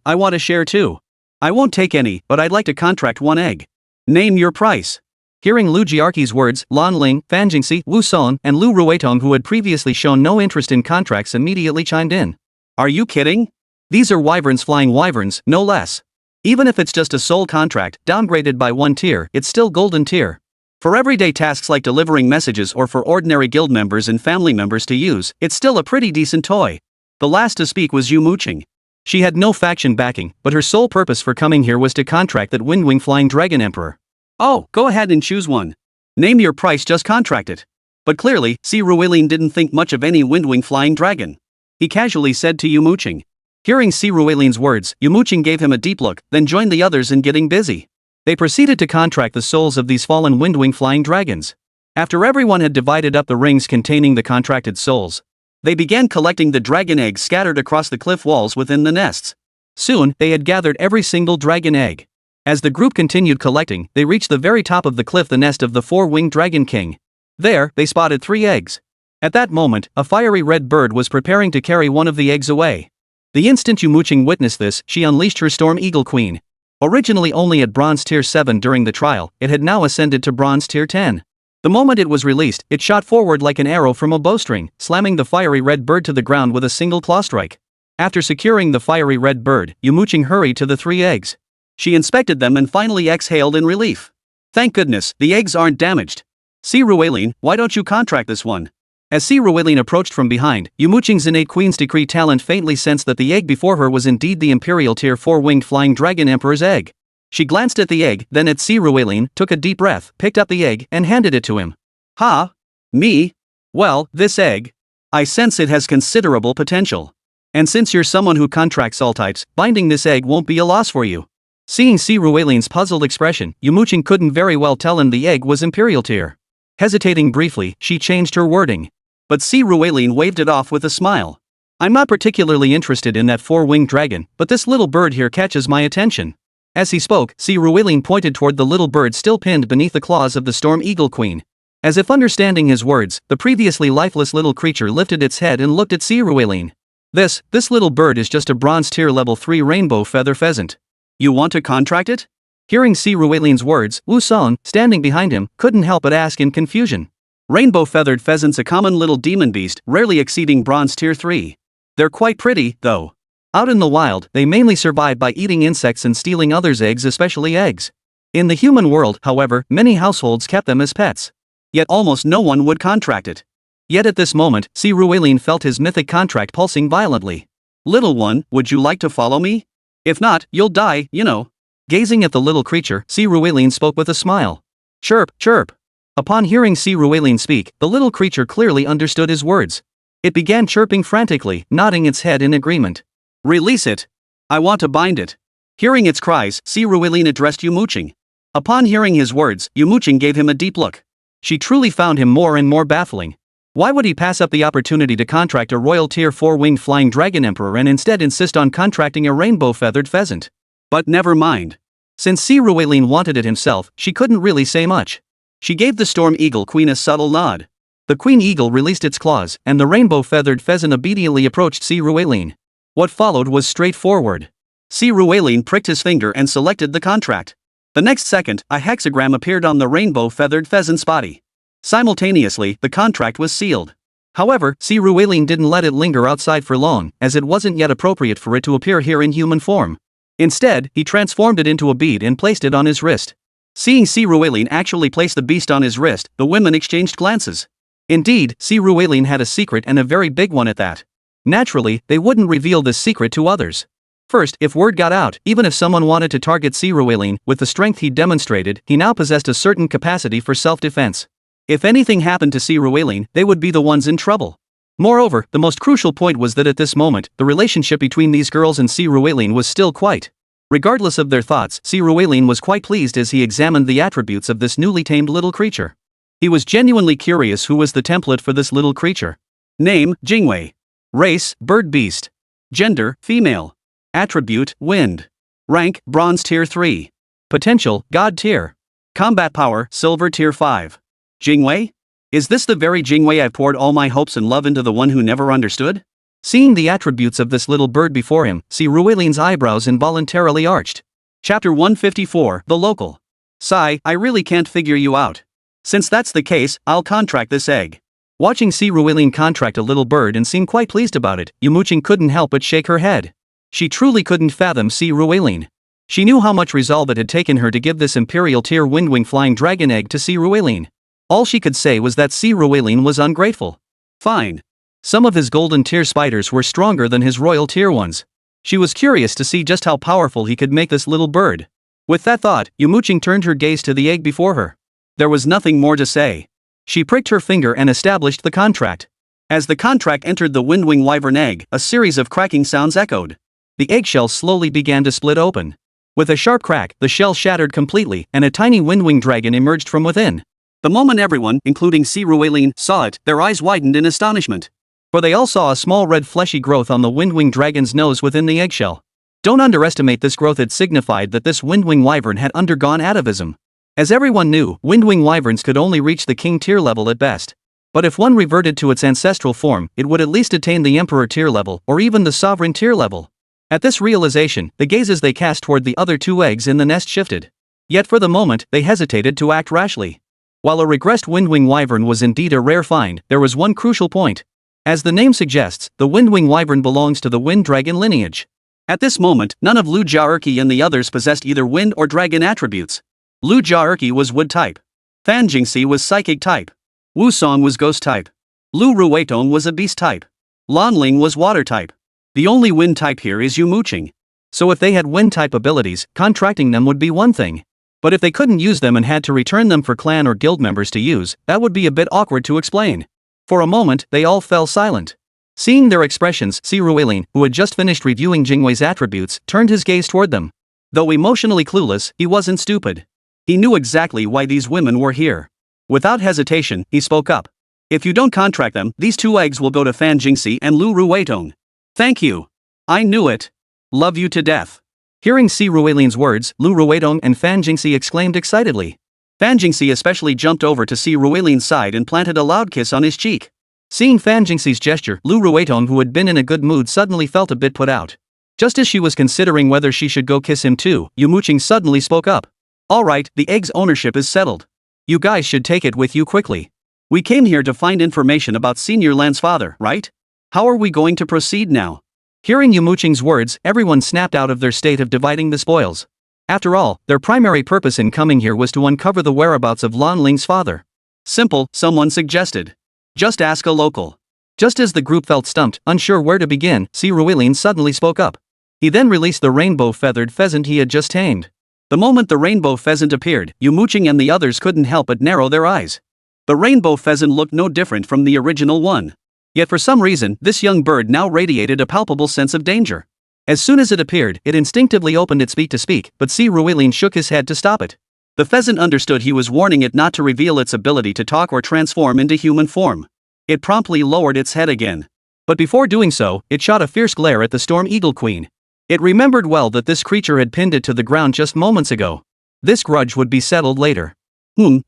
I want a share too. I won't take any, but I'd like to contract 1 egg. Name your price. Hearing Lu Jiarqi's words, Lan Ling, Fan Jingxi, Wu Son, and Lu Ruitong, who had previously shown no interest in contracts, immediately chimed in. Are you kidding? These are wyverns flying wyverns, no less. Even if it's just a soul contract, downgraded by 1 tier, it's still golden tier. For everyday tasks like delivering messages or for ordinary guild members and family members to use, it's still a pretty decent toy. The last to speak was Yumo Qing. She had no faction backing, but her sole purpose for coming here was to contract that Windwing flying dragon emperor. Oh, go ahead and choose one. Name your price, just contract it. But clearly, Si Ruilin didn't think much of any Windwing flying dragon. He casually said to Yumo Qing. Hearing Si Ruilin's words, Yumo Qing gave him a deep look, then joined the others in getting busy. They proceeded to contract the souls of these fallen Windwing flying dragons. After everyone had divided up the rings containing the contracted souls, they began collecting the dragon eggs scattered across the cliff walls within the nests. Soon, they had gathered every single dragon egg. As the group continued collecting, they reached the very top of the cliff, the nest of the 4-winged dragon king. There, they spotted 3 eggs. At that moment, a fiery red bird was preparing to carry one of the eggs away. The instant Yumo Qing witnessed this, she unleashed her Storm Eagle Queen. Originally only at Bronze Tier 7 during the trial, it had now ascended to Bronze Tier 10. The moment it was released, it shot forward like an arrow from a bowstring, slamming the fiery red bird to the ground with a single claw strike. After securing the fiery red bird, Yumo Qing hurried to the 3 eggs. She inspected them and finally exhaled in relief. Thank goodness, the eggs aren't damaged. Si Ruilin, why don't you contract this one? As Si Ruilin approached from behind, Yumo Qing's innate Queen's Decree talent faintly sensed that the egg before her was indeed the Imperial Tier 4-winged flying dragon emperor's egg. She glanced at the egg, then at Si Ruilin, took a deep breath, picked up the egg, and handed it to him. Ha? Me? Well, this egg. I sense it has considerable potential. And since you're someone who contracts all types, binding this egg won't be a loss for you. Seeing Si Ruilin's puzzled expression, Yumo Qing couldn't very well tell him the egg was Imperial Tier. Hesitating briefly, she changed her wording. But Si Ruilin waved it off with a smile. I'm not particularly interested in that 4-winged dragon, but this little bird here catches my attention. As he spoke, Si Ruilin pointed toward the little bird still pinned beneath the claws of the Storm Eagle Queen. As if understanding his words, the previously lifeless little creature lifted its head and looked at Si Ruilin. This little bird is just a Bronze Tier level 3 rainbow feather pheasant. You want to contract it? Hearing Si Ruilin's words, Wu Son, standing behind him, couldn't help but ask in confusion. Rainbow feathered pheasants, a common little demon beast, rarely exceeding Bronze Tier 3. They're quite pretty, though. Out in the wild, they mainly survive by eating insects and stealing others' eggs, especially eggs. In the human world, however, many households kept them as pets. Yet almost no one would contract it. Yet at this moment, Si Ruilin felt his mythic contract pulsing violently. Little one, would you like to follow me? If not, you'll die, you know. Gazing at the little creature, Si Ruilin spoke with a smile. Chirp, chirp. Upon hearing Si Ruilin speak, the little creature clearly understood his words. It began chirping frantically, nodding its head in agreement. Release it. I want to bind it. Hearing its cries, Si Ruilin addressed Yumo Qing. Upon hearing his words, Yumo Qing gave him a deep look. She truly found him more and more baffling. Why would he pass up the opportunity to contract a royal tier 4 winged flying dragon emperor and instead insist on contracting a rainbow feathered pheasant? But never mind. Since Si Ruelin wanted it himself, she couldn't really say much. She gave the storm eagle queen a subtle nod. The queen eagle released its claws, and the rainbow feathered pheasant obediently approached Si Ruelin. What followed was straightforward. Si Ruelin pricked his finger and selected the contract. The next second, a hexagram appeared on the rainbow feathered pheasant's body. Simultaneously, the contract was sealed. However, Si Ruelin didn't let it linger outside for long, as it wasn't yet appropriate for it to appear here in human form. Instead, he transformed it into a bead and placed it on his wrist. Seeing Si Ruelin actually place the beast on his wrist, the women exchanged glances. Indeed, Si Ruelin had a secret, and a very big one at that. Naturally, they wouldn't reveal this secret to others. First, if word got out, even if someone wanted to target Si Ruelin, with the strength he demonstrated, he now possessed a certain capacity for self-defense. If anything happened to Si Ruelin, they would be the ones in trouble. Moreover, the most crucial point was that at this moment, the relationship between these girls and Si Ruelin was still quite. Regardless of their thoughts, Si Ruelin was quite pleased as he examined the attributes of this newly tamed little creature. He was genuinely curious who was the template for this little creature. Name, Jingwei. Race, bird beast. Gender, female. Attribute, wind. Rank, bronze tier 3. Potential, god tier. Combat power, silver tier 5. Jingwei? Is this the very Jingwei I've poured all my hopes and love into, the one who never understood? Seeing the attributes of this little bird before him, Si Ruelin's eyebrows involuntarily arched. Chapter 154, The Local. Sigh, I really can't figure you out. Since that's the case, I'll contract this egg. Watching Si Ruelin contract a little bird and seem quite pleased about it, Yumo Qing couldn't help but shake her head. She truly couldn't fathom Si Ruelin. She knew how much resolve it had taken her to give this imperial tier windwing flying dragon egg to Si Ruelin. All she could say was that Si Ruelin was ungrateful. Fine. Some of his golden tier spiders were stronger than his royal tier ones. She was curious to see just how powerful he could make this little bird. With that thought, Yumo Qing turned her gaze to the egg before her. There was nothing more to say. She pricked her finger and established the contract. As the contract entered the windwing wyvern egg, a series of cracking sounds echoed. The eggshell slowly began to split open. With a sharp crack, the shell shattered completely, and a tiny windwing dragon emerged from within. The moment everyone, including Si Ruelin, saw it, their eyes widened in astonishment. For they all saw a small red fleshy growth on the windwing dragon's nose within the eggshell. Don't underestimate this growth. It signified that this windwing wyvern had undergone atavism. As everyone knew, windwing wyverns could only reach the king tier level at best. But if one reverted to its ancestral form, it would at least attain the emperor tier level, or even the sovereign tier level. At this realization, the gazes they cast toward the other two eggs in the nest shifted. Yet for the moment, they hesitated to act rashly. While a regressed windwing wyvern was indeed a rare find, there was one crucial point. As the name suggests, the windwing wyvern belongs to the wind dragon lineage. At this moment, none of Lu Jiaerqi and the others possessed either wind or dragon attributes. Lu Jiaerqi was wood type. Fan Jingxi was psychic type. Wu Song was ghost type. Lu Ruitong was a beast type. Lan Ling was water type. The only wind type here is Yumo Qing. So if they had wind type abilities, contracting them would be one thing. But if they couldn't use them and had to return them for clan or guild members to use, that would be a bit awkward to explain. For a moment, they all fell silent. Seeing their expressions, Si Ruelin, who had just finished reviewing Jingwei's attributes, turned his gaze toward them. Though emotionally clueless, he wasn't stupid. He knew exactly why these women were here. Without hesitation, he spoke up. If you don't contract them, these two eggs will go to Fan Jingxi and Lu Ruitong. Thank you. I knew it. Love you to death. Hearing Si Ruelin's words, Lu Ruitong and Fan Jingxi exclaimed excitedly. Fan Jingxi especially jumped over to Si Ruelin's side and planted a loud kiss on his cheek. Seeing Fan Jingxi's gesture, Lu Ruitong, who had been in a good mood, suddenly felt a bit put out. Just as she was considering whether she should go kiss him too, Yumo Qing suddenly spoke up. Alright, the egg's ownership is settled. You guys should take it with you quickly. We came here to find information about Senior Lan's father, right? How are we going to proceed now? Hearing Yumo Qing's words, everyone snapped out of their state of dividing the spoils. After all, their primary purpose in coming here was to uncover the whereabouts of Lan Ling's father. Simple, someone suggested. Just ask a local. Just as the group felt stumped, unsure where to begin, Si Ruelin suddenly spoke up. He then released the rainbow-feathered pheasant he had just tamed. The moment the rainbow pheasant appeared, Yumo Qing and the others couldn't help but narrow their eyes. The rainbow pheasant looked no different from the original one. Yet for some reason, this young bird now radiated a palpable sense of danger. As soon as it appeared, it instinctively opened its beak to speak, but Si Ruelin shook his head to stop it. The pheasant understood he was warning it not to reveal its ability to talk or transform into human form. It promptly lowered its head again. But before doing so, it shot a fierce glare at the Storm Eagle Queen. It remembered well that this creature had pinned it to the ground just moments ago. This grudge would be settled later.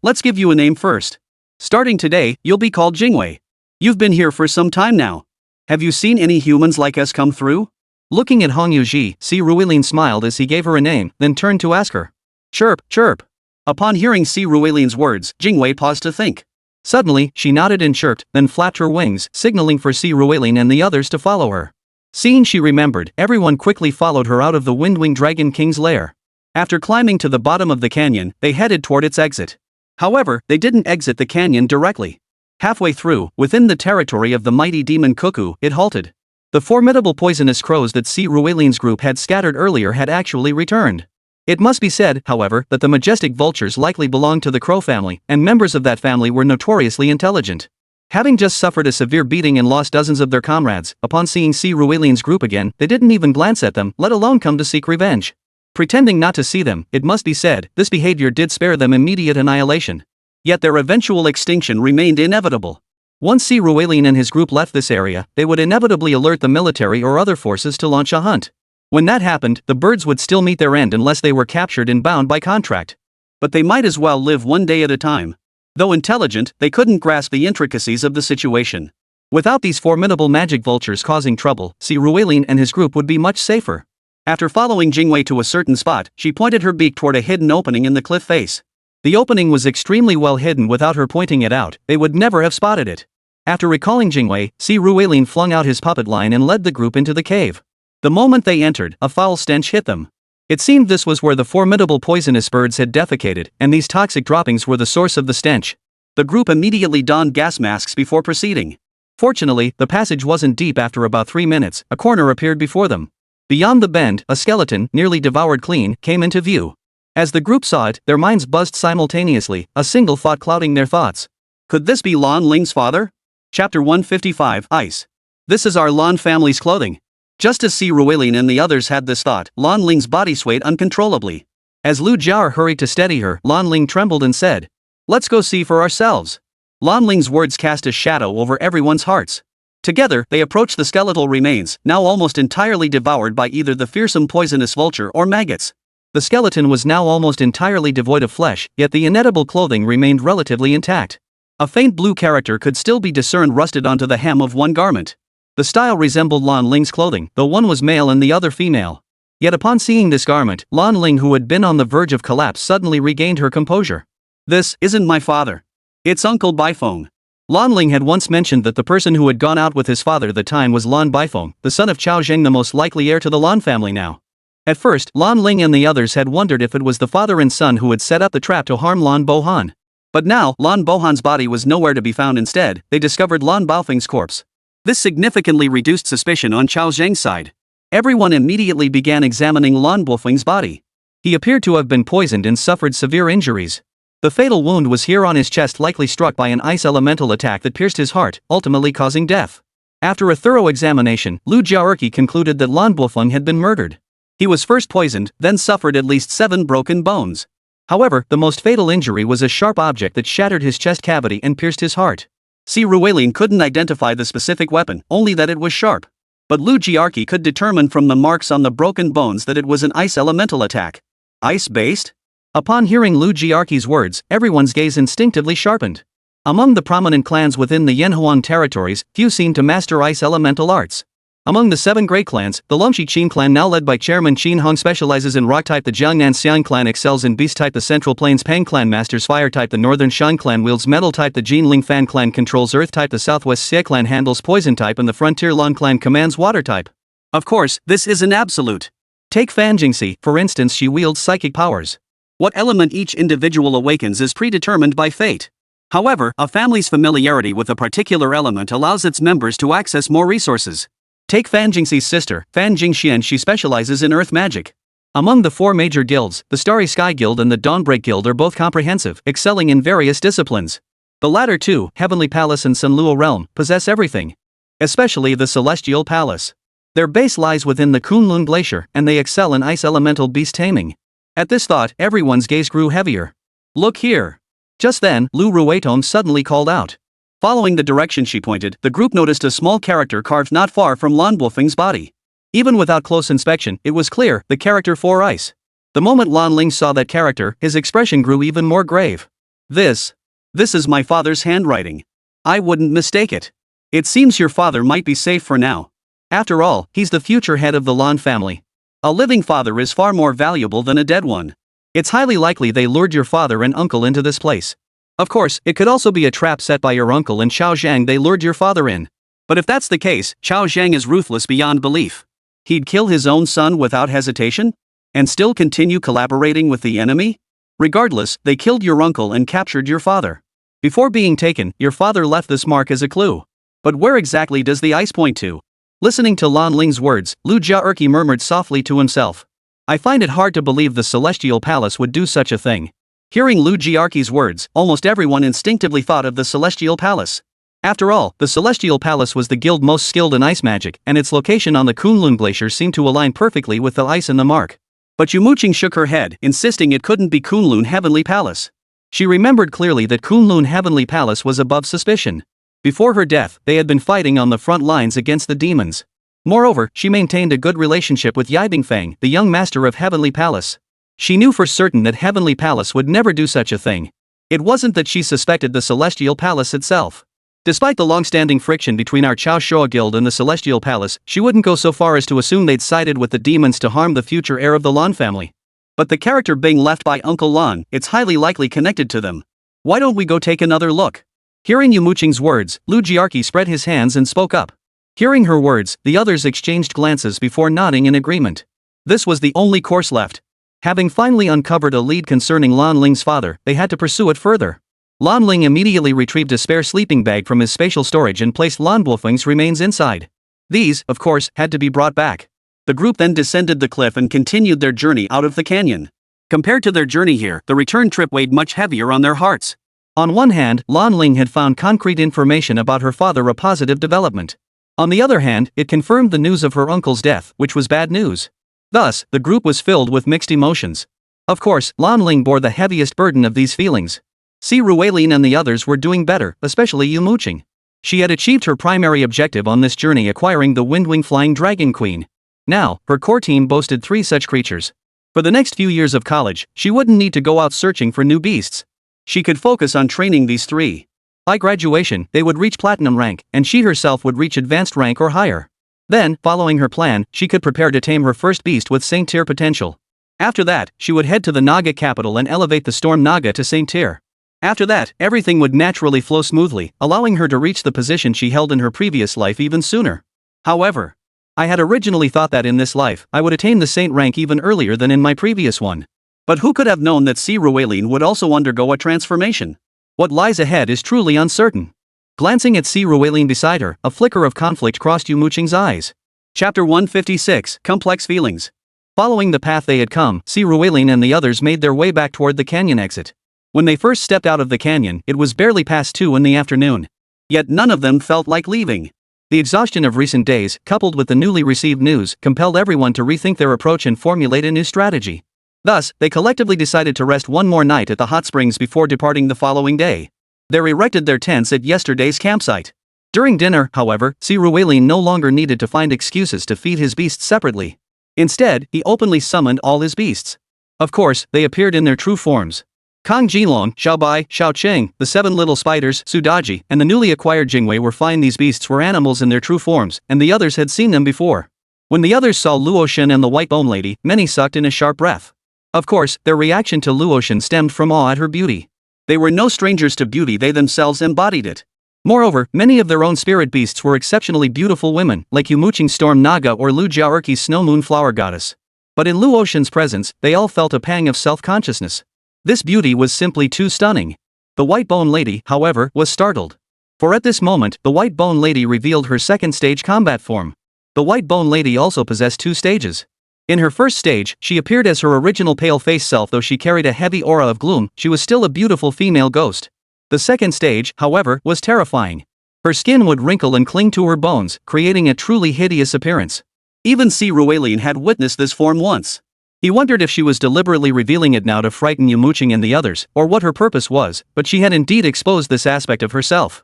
Let's give you a name first. Starting today, you'll be called Jingwei. You've been here for some time now. Have you seen any humans like us come through? Looking at Hong Yuji, Si Ruilin smiled as he gave her a name, then turned to ask her. Chirp, chirp. Upon hearing Si Ruilin's words, Jingwei paused to think. Suddenly, she nodded and chirped, then flapped her wings, signaling for Si Ruilin and the others to follow her. Seeing she remembered, everyone quickly followed her out of the Windwing Dragon King's lair. After climbing to the bottom of the canyon, they headed toward its exit. However, they didn't exit the canyon directly. Halfway through, within the territory of the mighty demon Cuckoo, it halted. The formidable poisonous crows that Si Ruilin's group had scattered earlier had actually returned. It must be said, however, that the majestic vultures likely belonged to the crow family, and members of that family were notoriously intelligent. Having just suffered a severe beating and lost dozens of their comrades, upon seeing Si Ruilin's group again, they didn't even glance at them, let alone come to seek revenge. Pretending not to see them, it must be said, this behavior did spare them immediate annihilation. Yet their eventual extinction remained inevitable. Once Si Ruilin and his group left this area, they would inevitably alert the military or other forces to launch a hunt. When that happened, the birds would still meet their end unless they were captured and bound by contract. But they might as well live one day at a time. Though intelligent, they couldn't grasp the intricacies of the situation. Without these formidable magic vultures causing trouble, Si Ruilin and his group would be much safer. After following Jingwei to a certain spot, she pointed her beak toward a hidden opening in the cliff face. The opening was extremely well hidden. Without her pointing it out, they would never have spotted it. After recalling Jingwei, Si Ruilin flung out his puppet line and led the group into the cave. The moment they entered, a foul stench hit them. It seemed this was where the formidable poisonous birds had defecated, and these toxic droppings were the source of the stench. The group immediately donned gas masks before proceeding. Fortunately, the passage wasn't deep. After about 3 minutes, a corner appeared before them. Beyond the bend, a skeleton, nearly devoured clean, came into view. As the group saw it, their minds buzzed simultaneously, a single thought clouding their thoughts. Could this be Lan Ling's father? Chapter 155, Ice. This is our Lan family's clothing. Just as Si Ruilin and the others had this thought, Lan Ling's body swayed uncontrollably. As Lu Jiao hurried to steady her, Lan Ling trembled and said, "Let's go see for ourselves." Lan Ling's words cast a shadow over everyone's hearts. Together, they approached the skeletal remains, now almost entirely devoured by either the fearsome poisonous vulture or maggots. The skeleton was now almost entirely devoid of flesh, yet the inedible clothing remained relatively intact. A faint blue character could still be discerned rusted onto the hem of one garment. The style resembled Lan Ling's clothing, though one was male and the other female. Yet upon seeing this garment, Lan Ling, who had been on the verge of collapse, suddenly regained her composure. "This isn't my father. It's Uncle Baifeng." Lan Ling had once mentioned that the person who had gone out with his father at the time was Lan Baifeng, the son of Chao Zheng, the most likely heir to the Lan family now. At first, Lan Ling and the others had wondered if it was the father and son who had set up the trap to harm Lan Bohan. But now, Lan Bohan's body was nowhere to be found. Instead, they discovered Lan Baofeng's corpse. This significantly reduced suspicion on Chao Zheng's side. Everyone immediately began examining Lan Baofeng's body. He appeared to have been poisoned and suffered severe injuries. The fatal wound was here on his chest, likely struck by an ice elemental attack that pierced his heart, ultimately causing death. After a thorough examination, Lu Jiaoerqi concluded that Lan Baofeng had been murdered. He was first poisoned, then suffered at least 7 broken bones. However, the most fatal injury was a sharp object that shattered his chest cavity and pierced his heart. Si Ruilin couldn't identify the specific weapon, only that it was sharp. But Lu Jiaoerqi could determine from the marks on the broken bones that it was an ice elemental attack. Ice-based? Upon hearing Lu Jiaoerqi's words, everyone's gaze instinctively sharpened. Among the prominent clans within the Yanhuang territories, few seemed to master ice elemental arts. Among the 7 great clans, the Longxi Qin clan, now led by Chairman Qin Hong, specializes in rock type. The Jiangnan Xiang clan excels in beast type. The Central Plains Pang clan masters fire type. The Northern Shan clan wields metal type. The Jin Ling Fan clan controls earth type. The Southwest Xie clan handles poison type, and the Frontier Lan clan commands water type. Of course, this is an absolute. Take Fan Jingxi, for instance. She wields psychic powers. What element each individual awakens is predetermined by fate. However, a family's familiarity with a particular element allows its members to access more resources. Take Fan Jingxi's sister, Fan Jingxian. She specializes in earth magic. Among the 4 major guilds, the Starry Sky Guild and the Dawnbreak Guild are both comprehensive, excelling in various disciplines. The latter two, Heavenly Palace and Sunluo Realm, possess everything. Especially the Celestial Palace. Their base lies within the Kunlun Glacier, and they excel in ice elemental beast taming. At this thought, everyone's gaze grew heavier. "Look here." Just then, Lu Ruitong suddenly called out. Following the direction she pointed, the group noticed a small character carved not far from Lan Wolfeng's body. Even without close inspection, it was clear, the character for ice. The moment Lan Ling saw that character, his expression grew even more grave. This is my father's handwriting. I wouldn't mistake it. It seems your father might be safe for now. After all, he's the future head of the Lan family. A living father is far more valuable than a dead one. It's highly likely they lured your father and uncle into this place. Of course, it could also be a trap set by your uncle and Xiao Zhang they lured your father in. But if that's the case, Xiao Zhang is ruthless beyond belief. He'd kill his own son without hesitation? And still continue collaborating with the enemy? Regardless, they killed your uncle and captured your father. Before being taken, your father left this mark as a clue. But where exactly does the ice point to? Listening to Lan Ling's words, Lu Jiaerqi murmured softly to himself. I find it hard to believe the Celestial Palace would do such a thing. Hearing Lu Jiaerqi's words, almost everyone instinctively thought of the Celestial Palace. After all, the Celestial Palace was the guild most skilled in ice magic, and its location on the Kunlun Glacier seemed to align perfectly with the ice in the mark. But Yumo Qing shook her head, insisting it couldn't be Kunlun Heavenly Palace. She remembered clearly that Kunlun Heavenly Palace was above suspicion. Before her death, they had been fighting on the front lines against the demons. Moreover, she maintained a good relationship with Yibingfang, the young master of Heavenly Palace. She knew for certain that Heavenly Palace would never do such a thing. It wasn't that she suspected the Celestial Palace itself. Despite the long-standing friction between our Chao Shua Guild and the Celestial Palace, she wouldn't go so far as to assume they'd sided with the demons to harm the future heir of the Lan family. But the character being left by Uncle Lan, it's highly likely connected to them. Why don't we go take another look? Hearing Yumo Qing's words, Lu Jiaerqi spread his hands and spoke up. Hearing her words, the others exchanged glances before nodding in agreement. This was the only course left. Having finally uncovered a lead concerning Lan Ling's father, they had to pursue it further. Lan Ling immediately retrieved a spare sleeping bag from his spatial storage and placed Lan Wolfeng's remains inside. These, of course, had to be brought back. The group then descended the cliff and continued their journey out of the canyon. Compared to their journey here, the return trip weighed much heavier on their hearts. On one hand, Lan Ling had found concrete information about her father, a positive development. On the other hand, it confirmed the news of her uncle's death, which was bad news. Thus, the group was filled with mixed emotions. Of course, Lan Ling bore the heaviest burden of these feelings. Si Ruelin and the others were doing better, especially Yumo Qing. She had achieved her primary objective on this journey, acquiring the Windwing Flying Dragon Queen. Now, her core team boasted 3 such creatures. For the next few years of college, she wouldn't need to go out searching for new beasts. She could focus on training these 3. By graduation, they would reach platinum rank, and she herself would reach advanced rank or higher. Then, following her plan, she could prepare to tame her first beast with Saint Tier potential. After that, she would head to the Naga capital and elevate the Storm Naga to Saint Tier. After that, everything would naturally flow smoothly, allowing her to reach the position she held in her previous life even sooner. However, I had originally thought that in this life, I would attain the Saint rank even earlier than in my previous one. But who could have known that Si Ruelin would also undergo a transformation? What lies ahead is truly uncertain. Glancing at Si Ruelin beside her, a flicker of conflict crossed Yumo Qing's eyes. Chapter 156, Complex Feelings. Following the path they had come, Si Ruelin and the others made their way back toward the canyon exit. When they first stepped out of the canyon, it was barely past 2 in the afternoon. Yet none of them felt like leaving. The exhaustion of recent days, coupled with the newly received news, compelled everyone to rethink their approach and formulate a new strategy. Thus, they collectively decided to rest one more night at the hot springs before departing the following day. They erected their tents at yesterday's campsite. During dinner, however, Si Ruelin no longer needed to find excuses to feed his beasts separately. Instead, he openly summoned all his beasts. Of course, they appeared in their true forms. Kang Jin Long, Xiao Bai, Xiao Qing, the 7 little spiders, Sudaji, and the newly acquired Jingwei were fine. These beasts were animals in their true forms, and the others had seen them before. When the others saw Luoshan and the White Bone Lady, many sucked in a sharp breath. Of course, their reaction to Luoshan stemmed from awe at her beauty. They were no strangers to beauty, they themselves embodied it. Moreover, many of their own spirit beasts were exceptionally beautiful women, like Yumo Qing's Storm Naga or Lu Jiaerqi's Snow Moon Flower Goddess. But in Luoshan's presence, they all felt a pang of self-consciousness. This beauty was simply too stunning. The White Bone Lady, however, was startled. For at this moment, the White Bone Lady revealed her second stage combat form. The White Bone Lady also possessed 2 stages. In her first stage, she appeared as her original pale-faced self. Though she carried a heavy aura of gloom, she was still a beautiful female ghost. The second stage, however, was terrifying. Her skin would wrinkle and cling to her bones, creating a truly hideous appearance. Even Si Ruelin had witnessed this form once. He wondered if she was deliberately revealing it now to frighten Yumo Qing and the others, or what her purpose was, but she had indeed exposed this aspect of herself.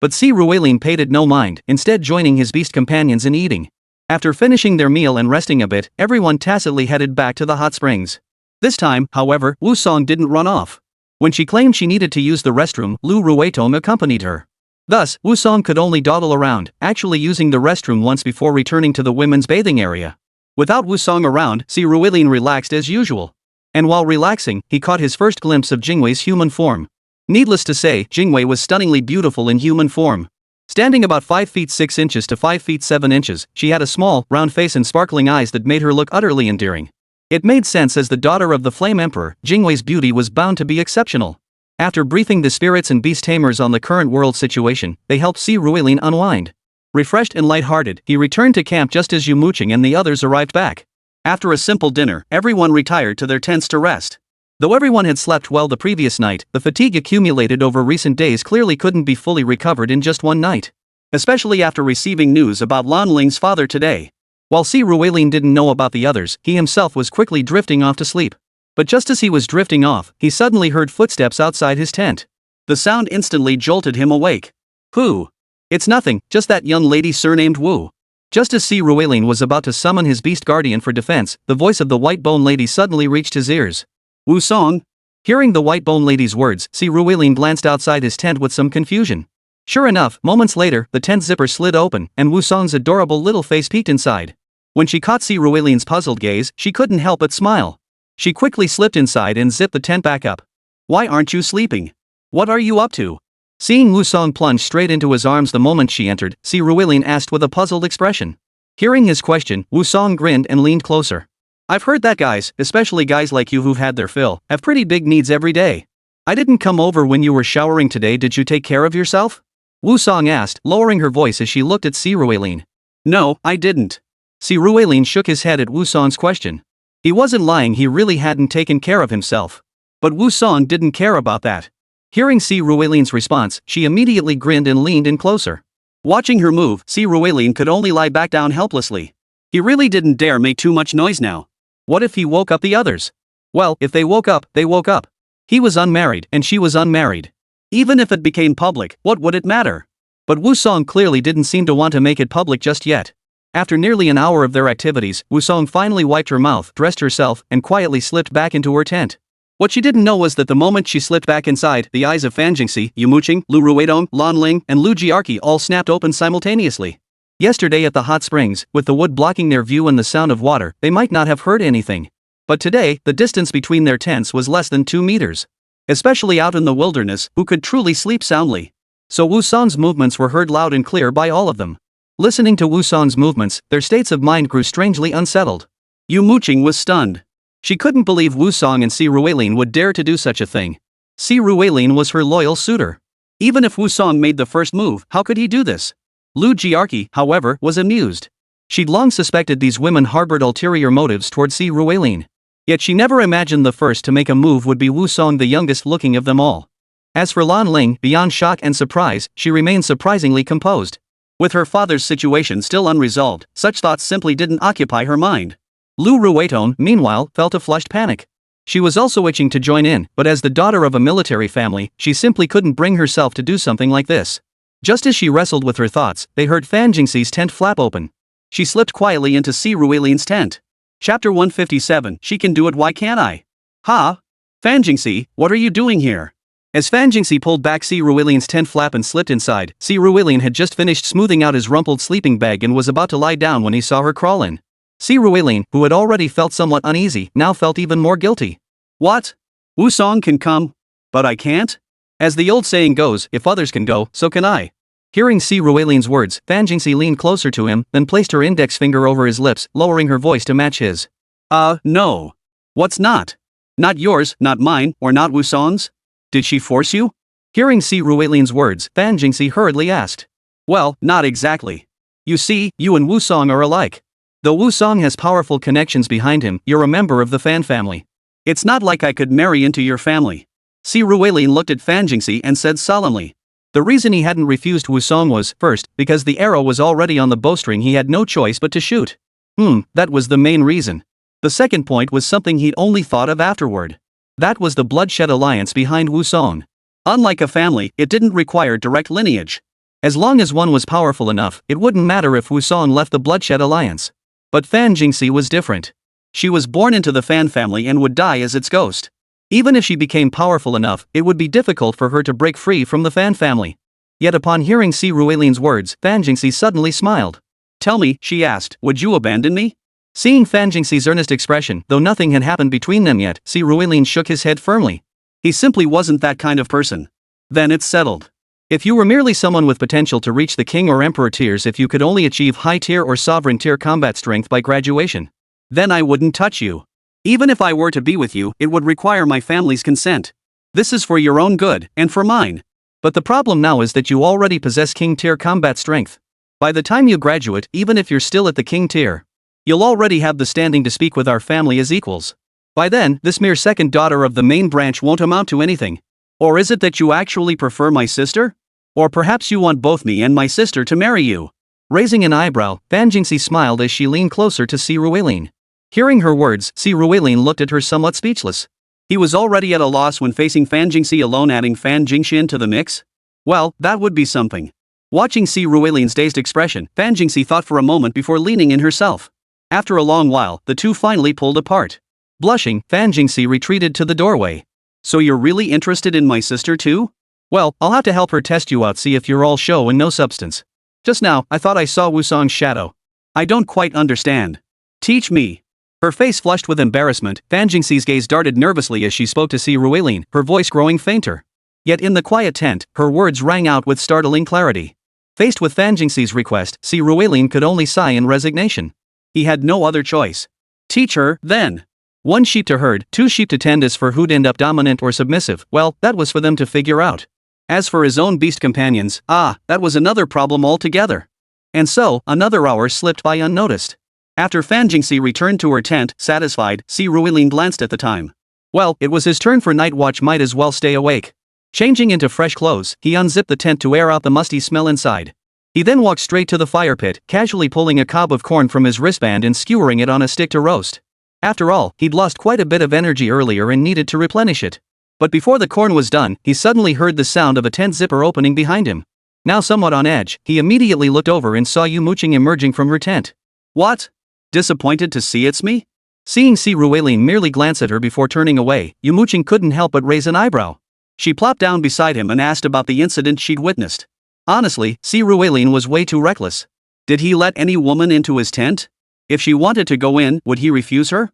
But Si Ruilin paid it no mind, instead joining his beast companions in eating. After finishing their meal and resting a bit, everyone tacitly headed back to the hot springs. This time, however, Wu Song didn't run off. When she claimed she needed to use the restroom, Lu Ruetong accompanied her. Thus, Wu Song could only dawdle around, actually using the restroom once before returning to the women's bathing area. Without Wu Song around, Si Ruilin relaxed as usual. And while relaxing, he caught his first glimpse of Jingwei's human form. Needless to say, Jingwei was stunningly beautiful in human form. Standing about 5 feet 6 inches to 5 feet 7 inches, she had a small, round face and sparkling eyes that made her look utterly endearing. It made sense as the daughter of the Flame Emperor, Jingwei's beauty was bound to be exceptional. After briefing the spirits and beast tamers on the current world situation, they helped Si Ruilin unwind. Refreshed and lighthearted, he returned to camp just as Yumo Qing and the others arrived back. After a simple dinner, everyone retired to their tents to rest. Though everyone had slept well the previous night, the fatigue accumulated over recent days clearly couldn't be fully recovered in just one night. Especially after receiving news about Lan Ling's father today. While Si Ruilin didn't know about the others, he himself was quickly drifting off to sleep. But just as he was drifting off, he suddenly heard footsteps outside his tent. The sound instantly jolted him awake. Who? It's nothing, just that young lady surnamed Wu. Just as Si Ruilin was about to summon his beast guardian for defense, the voice of the white bone lady suddenly reached his ears. Wu Song? Hearing the white bone lady's words, Si Ruilin glanced outside his tent with some confusion. Sure enough, moments later, the tent zipper slid open, and Wu Song's adorable little face peeked inside. When she caught Si Ruilin's puzzled gaze, she couldn't help but smile. She quickly slipped inside and zipped the tent back up. Why aren't you sleeping? What are you up to? Seeing Wu Song plunge straight into his arms the moment she entered, Si Ruilin asked with a puzzled expression. Hearing his question, Wu Song grinned and leaned closer. I've heard that guys, especially guys like you who've had their fill, have pretty big needs every day. I didn't come over when you were showering today. Did you take care of yourself? Wu Song asked, lowering her voice as she looked at Si Ruilin. No, I didn't. Si Ruilin shook his head at Wu Song's question. He wasn't lying, he really hadn't taken care of himself. But Wu Song didn't care about that. Hearing Si Ruilin's response, she immediately grinned and leaned in closer. Watching her move, Si Ruilin could only lie back down helplessly. He really didn't dare make too much noise now. What if he woke up the others? Well, if they woke up, they woke up. He was unmarried, and she was unmarried. Even if it became public, what would it matter? But Wu Song clearly didn't seem to want to make it public just yet. After nearly an hour of their activities, Wu Song finally wiped her mouth, dressed herself, and quietly slipped back into her tent. What she didn't know was that the moment she slipped back inside, the eyes of Fan Jingxi, Yumo Qing, Lu Ruetong, Lan Ling, and Lu Jiarqi all snapped open simultaneously. Yesterday at the hot springs, with the wood blocking their view and the sound of water, they might not have heard anything. But today, the distance between their tents was less than 2 meters. Especially out in the wilderness, who could truly sleep soundly? So Wu Song's movements were heard loud and clear by all of them. Listening to Wu Song's movements, their states of mind grew strangely unsettled. Yumo Qing was stunned. She couldn't believe Wu Song and Si Ruilin would dare to do such a thing. Si Ruilin was her loyal suitor. Even if Wu Song made the first move, how could he do this? Lu Jiarqi, however, was amused. She'd long suspected these women harbored ulterior motives toward Si Ruilin. Yet she never imagined the first to make a move would be Wu Song, the youngest looking of them all. As for Lan Ling, beyond shock and surprise, she remained surprisingly composed. With her father's situation still unresolved, such thoughts simply didn't occupy her mind. Lu Ruetong, meanwhile, felt a flushed panic. She was also itching to join in, but as the daughter of a military family, she simply couldn't bring herself to do something like this. Just as she wrestled with her thoughts, they heard Fan Jingxi's tent flap open. She slipped quietly into Si Ruilin's tent. Chapter 157, She Can Do It, Why Can't I? Ha? Fan Jingxi, what are you doing here? As Fan Jingxi pulled back Si Ruilin's tent flap and slipped inside, Si Ruilin had just finished smoothing out his rumpled sleeping bag and was about to lie down when he saw her crawl in. Si Ruilin, who had already felt somewhat uneasy, now felt even more guilty. What? Wu Song can come, but I can't? As the old saying goes, if others can go, so can I. Hearing Si Ruilin's words, Fan Jingxi leaned closer to him, then placed her index finger over his lips, lowering her voice to match his. No. What's not? Not yours, not mine, or not Wu Song's? Did she force you? Hearing Si Ruilin's words, Fan Jingxi hurriedly asked. Well, not exactly. You see, you and Wu Song are alike. Though Wu Song has powerful connections behind him, you're a member of the Fan family. It's not like I could marry into your family. Si Ruilin looked at Fan Jingxi and said solemnly. The reason he hadn't refused Wu Song was, first, because the arrow was already on the bowstring, he had no choice but to shoot. That was the main reason. The second point was something he'd only thought of afterward. That was the bloodshed alliance behind Wu Song. Unlike a family, it didn't require direct lineage. As long as one was powerful enough, it wouldn't matter if Wu Song left the Bloodshed Alliance. But Fan Jingxi was different. She was born into the Fan family and would die as its ghost. Even if she became powerful enough, it would be difficult for her to break free from the Fan family. Yet upon hearing Si Ruilin's words, Fan Jingxi suddenly smiled. "Tell me," she asked, "would you abandon me?" Seeing Fan Jingxi's earnest expression, though nothing had happened between them yet, Si Ruilin shook his head firmly. He simply wasn't that kind of person. Then it's settled. If you were merely someone with potential to reach the king or emperor tiers, if you could only achieve high tier or sovereign tier combat strength by graduation, then I wouldn't touch you. Even if I were to be with you, it would require my family's consent. This is for your own good, and for mine. But the problem now is that you already possess king tier combat strength. By the time you graduate, even if you're still at the king tier, you'll already have the standing to speak with our family as equals. By then, this mere second daughter of the main branch won't amount to anything. Or is it that you actually prefer my sister? Or perhaps you want both me and my sister to marry you? Raising an eyebrow, Fan Jingxi smiled as she leaned closer to Si Ruilin. Hearing her words, Si Ruilin looked at her somewhat speechless. He was already at a loss when facing Fan Jingxi alone, adding Fan Jingxian to the mix? Well, that would be something. Watching Si Ruilin's dazed expression, Fan Jingxi thought for a moment before leaning in herself. After a long while, the two finally pulled apart. Blushing, Fan Jingxi retreated to the doorway. "So you're really interested in my sister too? Well, I'll have to help her test you out, see if you're all show and no substance. Just now, I thought I saw Wu Song's shadow. I don't quite understand. Teach me." Her face flushed with embarrassment, Fan Jingxi's gaze darted nervously as she spoke to Si Ruilin, her voice growing fainter. Yet in the quiet tent, her words rang out with startling clarity. Faced with Fan Jingxi's request, Si Ruilin could only sigh in resignation. He had no other choice. Teach her, then. One sheep to herd, two sheep to tend. As for who'd end up dominant or submissive, well, that was for them to figure out. As for his own beast companions, that was another problem altogether. And so, another hour slipped by unnoticed. After Fan Jingxi returned to her tent, satisfied, Si Ruilin glanced at the time. Well, it was his turn for night watch, might as well stay awake. Changing into fresh clothes, he unzipped the tent to air out the musty smell inside. He then walked straight to the fire pit, casually pulling a cob of corn from his wristband and skewering it on a stick to roast. After all, he'd lost quite a bit of energy earlier and needed to replenish it. But before the corn was done, he suddenly heard the sound of a tent zipper opening behind him. Now somewhat on edge, he immediately looked over and saw Yumo Qing emerging from her tent. "What? Disappointed to see it's me?" Seeing Si Ruilin merely glance at her before turning away, Yumo Qing couldn't help but raise an eyebrow. She plopped down beside him and asked about the incident she'd witnessed. Honestly, Si Ruilin was way too reckless. Did he let any woman into his tent? If she wanted to go in, would he refuse her?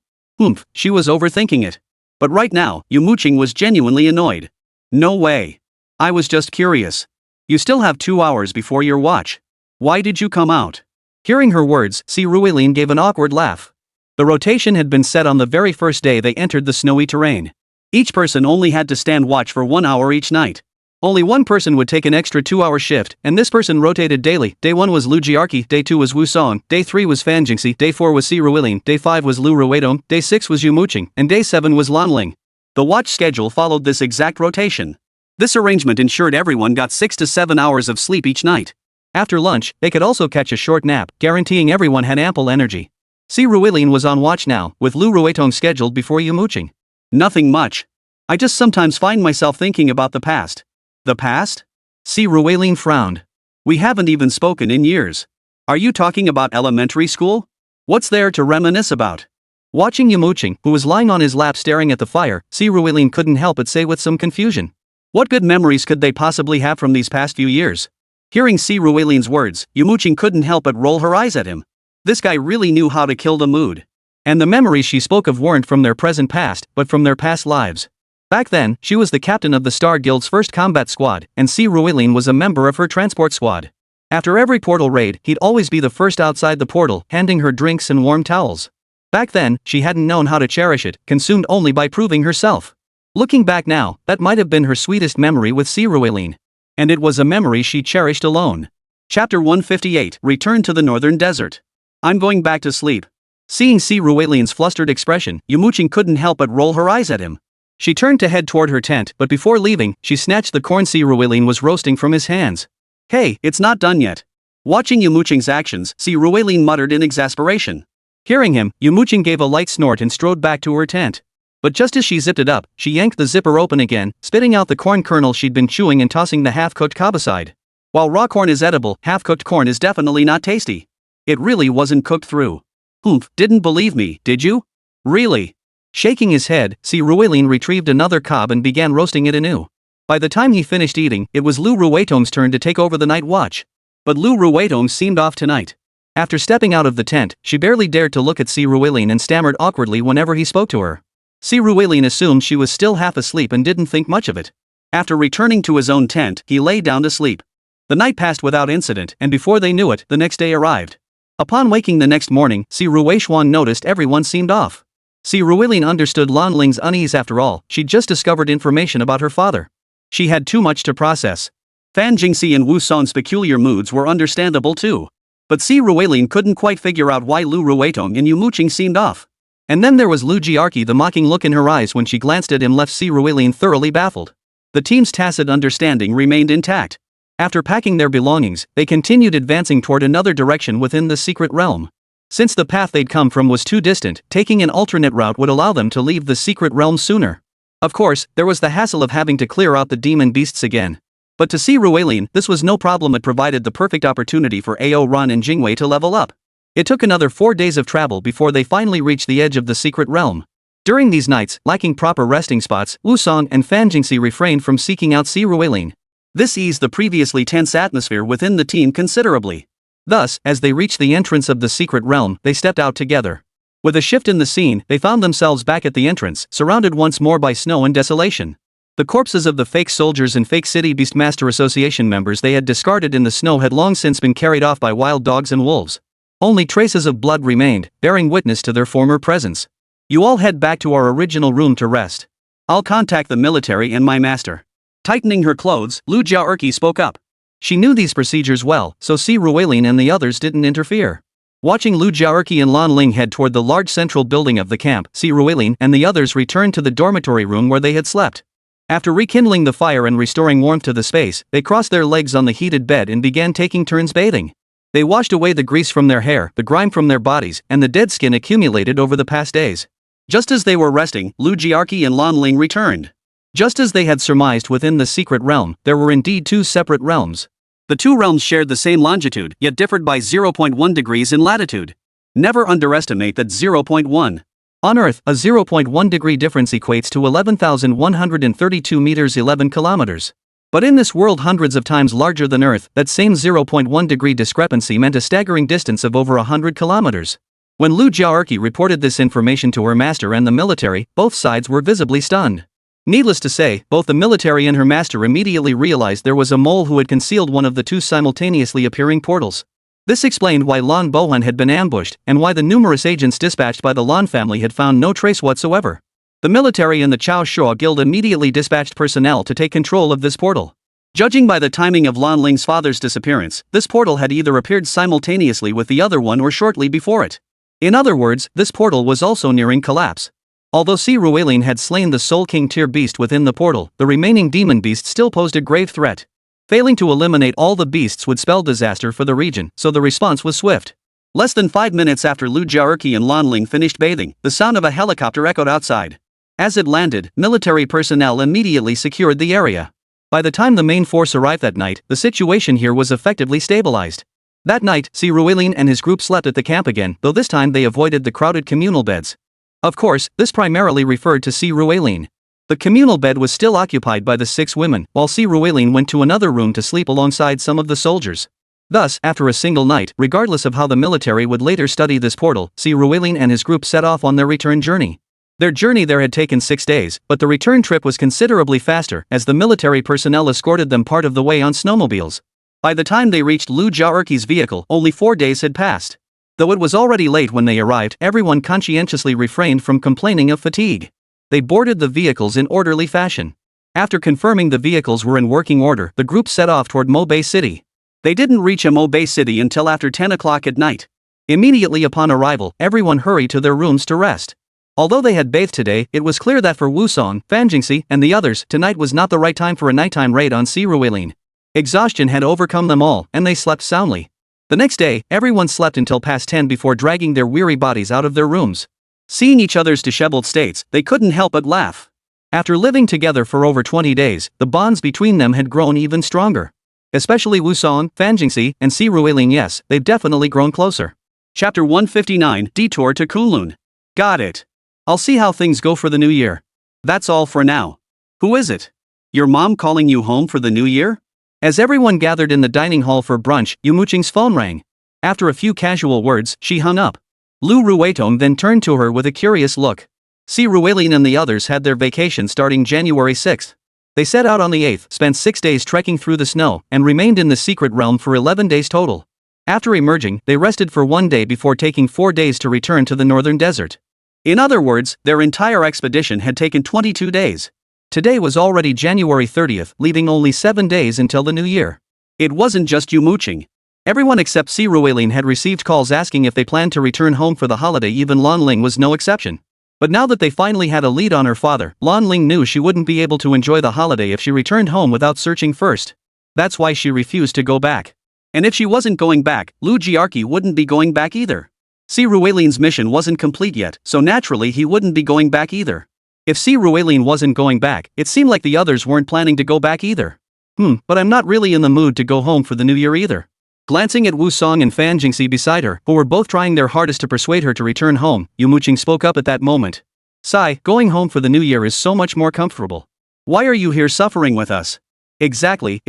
She was overthinking it. But right now, Yumo Qing was genuinely annoyed. "No way. I was just curious. You still have 2 hours before your watch. Why did you come out?" Hearing her words, Si Ruilin gave an awkward laugh. The rotation had been set on the very first day they entered the snowy terrain. Each person only had to stand watch for 1 hour each night. Only one person would take an extra 2-hour shift, and this person rotated daily. Day 1 was Lu Jiarqi, Day 2 was Wu Song, Day 3 was Fan Jingxi, Day 4 was Si Ruilin, Day 5 was Lu Ruidong, Day 6 was Yumo Qing, and Day 7 was Lan Ling. The watch schedule followed this exact rotation. This arrangement ensured everyone got 6 to 7 hours of sleep each night. After lunch, they could also catch a short nap, guaranteeing everyone had ample energy. Si Ruilin was on watch now, with Lu Ruidong scheduled before Yumo Qing. "Nothing much. I just sometimes find myself thinking about the past." "The past?" Si Ruilin frowned. "We haven't even spoken in years. Are you talking about elementary school? What's there to reminisce about?" Watching Yumo Qing, who was lying on his lap staring at the fire, Si Ruilin couldn't help but say with some confusion. What good memories could they possibly have from these past few years? Hearing Si Ruilin's words, Yumo Qing couldn't help but roll her eyes at him. This guy really knew how to kill the mood. And the memories she spoke of weren't from their present past, but from their past lives. Back then, she was the captain of the Star Guild's first combat squad, and Si Ruilin was a member of her transport squad. After every portal raid, he'd always be the first outside the portal, handing her drinks and warm towels. Back then, she hadn't known how to cherish it, consumed only by proving herself. Looking back now, that might have been her sweetest memory with Si Ruilin. And it was a memory she cherished alone. Chapter 158, Return to the Northern Desert. "I'm going back to sleep." Seeing Si Ruilin's flustered expression, Yumo Qing couldn't help but roll her eyes at him. She turned to head toward her tent, but before leaving, she snatched the corn Si Ruilin was roasting from his hands. "Hey, it's not done yet." Watching Yumo Qing's actions, Si Ruilin muttered in exasperation. Hearing him, Yumo Qing gave a light snort and strode back to her tent. But just as she zipped it up, she yanked the zipper open again, spitting out the corn kernel she'd been chewing and tossing the half-cooked cob aside. While raw corn is edible, half-cooked corn is definitely not tasty. It really wasn't cooked through. Humph, didn't believe me, did you? Really? Shaking his head, Si Ruilin retrieved another cob and began roasting it anew. By the time he finished eating, it was Lu Ruetong's turn to take over the night watch. But Lu Ruetong seemed off tonight. After stepping out of the tent, she barely dared to look at Si Ruilin and stammered awkwardly whenever he spoke to her. Si Ruilin assumed she was still half asleep and didn't think much of it. After returning to his own tent, he lay down to sleep. The night passed without incident, and before they knew it, the next day arrived. Upon waking the next morning, Si Rueishuan noticed everyone seemed off. Si Ruilin understood Lan Ling's unease. After all, she'd just discovered information about her father. She had too much to process. Fan Jingxi and Wu Son's peculiar moods were understandable too. But Si Ruilin couldn't quite figure out why Lu Ruetong and Yumo Qing seemed off. And then there was Lu Jiarqi. The mocking look in her eyes when she glanced at him left Si Ruilin thoroughly baffled. The team's tacit understanding remained intact. After packing their belongings, they continued advancing toward another direction within the secret realm. Since the path they'd come from was too distant, taking an alternate route would allow them to leave the secret realm sooner. Of course, there was the hassle of having to clear out the demon beasts again. But to Si Ruilin, this was no problem. It provided the perfect opportunity for Ao Ran and Jingwei to level up. It took another 4 days of travel before they finally reached the edge of the secret realm. During these nights, lacking proper resting spots, Wu Song and Fan Jingxi refrained from seeking out Si Ruilin. This eased the previously tense atmosphere within the team considerably. Thus, as they reached the entrance of the secret realm, they stepped out together. With a shift in the scene, they found themselves back at the entrance, surrounded once more by snow and desolation. The corpses of the fake soldiers and fake City Beastmaster Association members they had discarded in the snow had long since been carried off by wild dogs and wolves. Only traces of blood remained, bearing witness to their former presence. You all head back to our original room to rest. I'll contact the military and my master. Tightening her clothes, Lu Jiaerqi spoke up. She knew these procedures well, so Si Ruilin and the others didn't interfere. Watching Lu Jiaerqi and Lan Ling head toward the large central building of the camp, Si Ruilin and the others returned to the dormitory room where they had slept. After rekindling the fire and restoring warmth to the space, they crossed their legs on the heated bed and began taking turns bathing. They washed away the grease from their hair, the grime from their bodies, and the dead skin accumulated over the past days. Just as they were resting, Lu Jiaerqi and Lan Ling returned. Just as they had surmised, within the secret realm, there were indeed 2 separate realms. The 2 realms shared the same longitude, yet differed by 0.1 degrees in latitude. Never underestimate that 0.1. On Earth, a 0.1 degree difference equates to 11,132 meters 11 kilometers. But in this world hundreds of times larger than Earth, that same 0.1 degree discrepancy meant a staggering distance of over 100 kilometers. When Lu Jiaerqi reported this information to her master and the military, both sides were visibly stunned. Needless to say, both the military and her master immediately realized there was a mole who had concealed one of the 2 simultaneously appearing portals. This explained why Lan Bohan had been ambushed, and why the numerous agents dispatched by the Lan family had found no trace whatsoever. The military and the Chao Shua Guild immediately dispatched personnel to take control of this portal. Judging by the timing of Lan Ling's father's disappearance, this portal had either appeared simultaneously with the other one or shortly before it. In other words, this portal was also nearing collapse. Although Si Ruilin had slain the Soul King tier beast within the portal, the remaining demon beast still posed a grave threat. Failing to eliminate all the beasts would spell disaster for the region, so the response was swift. Less than 5 minutes after Lu Jiaerqi and Lan Ling finished bathing, the sound of a helicopter echoed outside. As it landed, military personnel immediately secured the area. By the time the main force arrived that night, the situation here was effectively stabilized. That night, Si Ruilin and his group slept at the camp again, though this time they avoided the crowded communal beds. Of course, this primarily referred to Si Ruilin. The communal bed was still occupied by the 6 women, while Si Ruilin went to another room to sleep alongside some of the soldiers. Thus, after a single night, regardless of how the military would later study this portal, Si Ruilin and his group set off on their return journey. Their journey there had taken 6 days, but the return trip was considerably faster, as the military personnel escorted them part of the way on snowmobiles. By the time they reached Lu Jiaerqi's vehicle, only 4 days had passed. Though it was already late when they arrived, everyone conscientiously refrained from complaining of fatigue. They boarded the vehicles in orderly fashion. After confirming the vehicles were in working order, the group set off toward Mo Bay City. They didn't reach Mo Bay City until after 10 o'clock at night. Immediately upon arrival, everyone hurried to their rooms to rest. Although they had bathed today, it was clear that for Wu Song, Fan Jingxi, and the others, tonight was not the right time for a nighttime raid on Si Ruilin. Exhaustion had overcome them all, and they slept soundly. The next day, everyone slept until past 10 before dragging their weary bodies out of their rooms. Seeing each other's disheveled states, they couldn't help but laugh. After living together for over 20 days, the bonds between them had grown even stronger. Especially Wusong, Fanjingxi, and Si Ruiling. Yes, they've definitely grown closer. Chapter 159, Detour to Kunlun. Got it. I'll see how things go for the new year. That's all for now. Who is it? Your mom calling you home for the new year? As everyone gathered in the dining hall for brunch, Yumo Qing's phone rang. After a few casual words, she hung up. Lu Ruetong then turned to her with a curious look. Si Ruiling and the others had their vacation starting January 6th. They set out on the 8th, spent 6 days trekking through the snow, and remained in the secret realm for 11 days total. After emerging, they rested for 1 day before taking 4 days to return to the northern desert. In other words, their entire expedition had taken 22 days. Today was already January 30th, leaving only 7 days until the new year. It wasn't just Yumo Qing. Everyone except Si Ruiling had received calls asking if they planned to return home for the holiday. Even Lanling was no exception. But now that they finally had a lead on her father, Lanling knew she wouldn't be able to enjoy the holiday if she returned home without searching first. That's why she refused to go back. And if she wasn't going back, Lu Jiarqi wouldn't be going back either. Si Ruiling's mission wasn't complete yet, so naturally he wouldn't be going back either. If Si Ruiling wasn't going back, it seemed like the others weren't planning to go back either. But I'm not really in the mood to go home for the new year either. Glancing at Wusong and Fanjingxi beside her, who were both trying their hardest to persuade her to return home, Yumo Qing spoke up at that moment. Sigh, going home for the new year is so much more comfortable. Why are you here suffering with us? Exactly.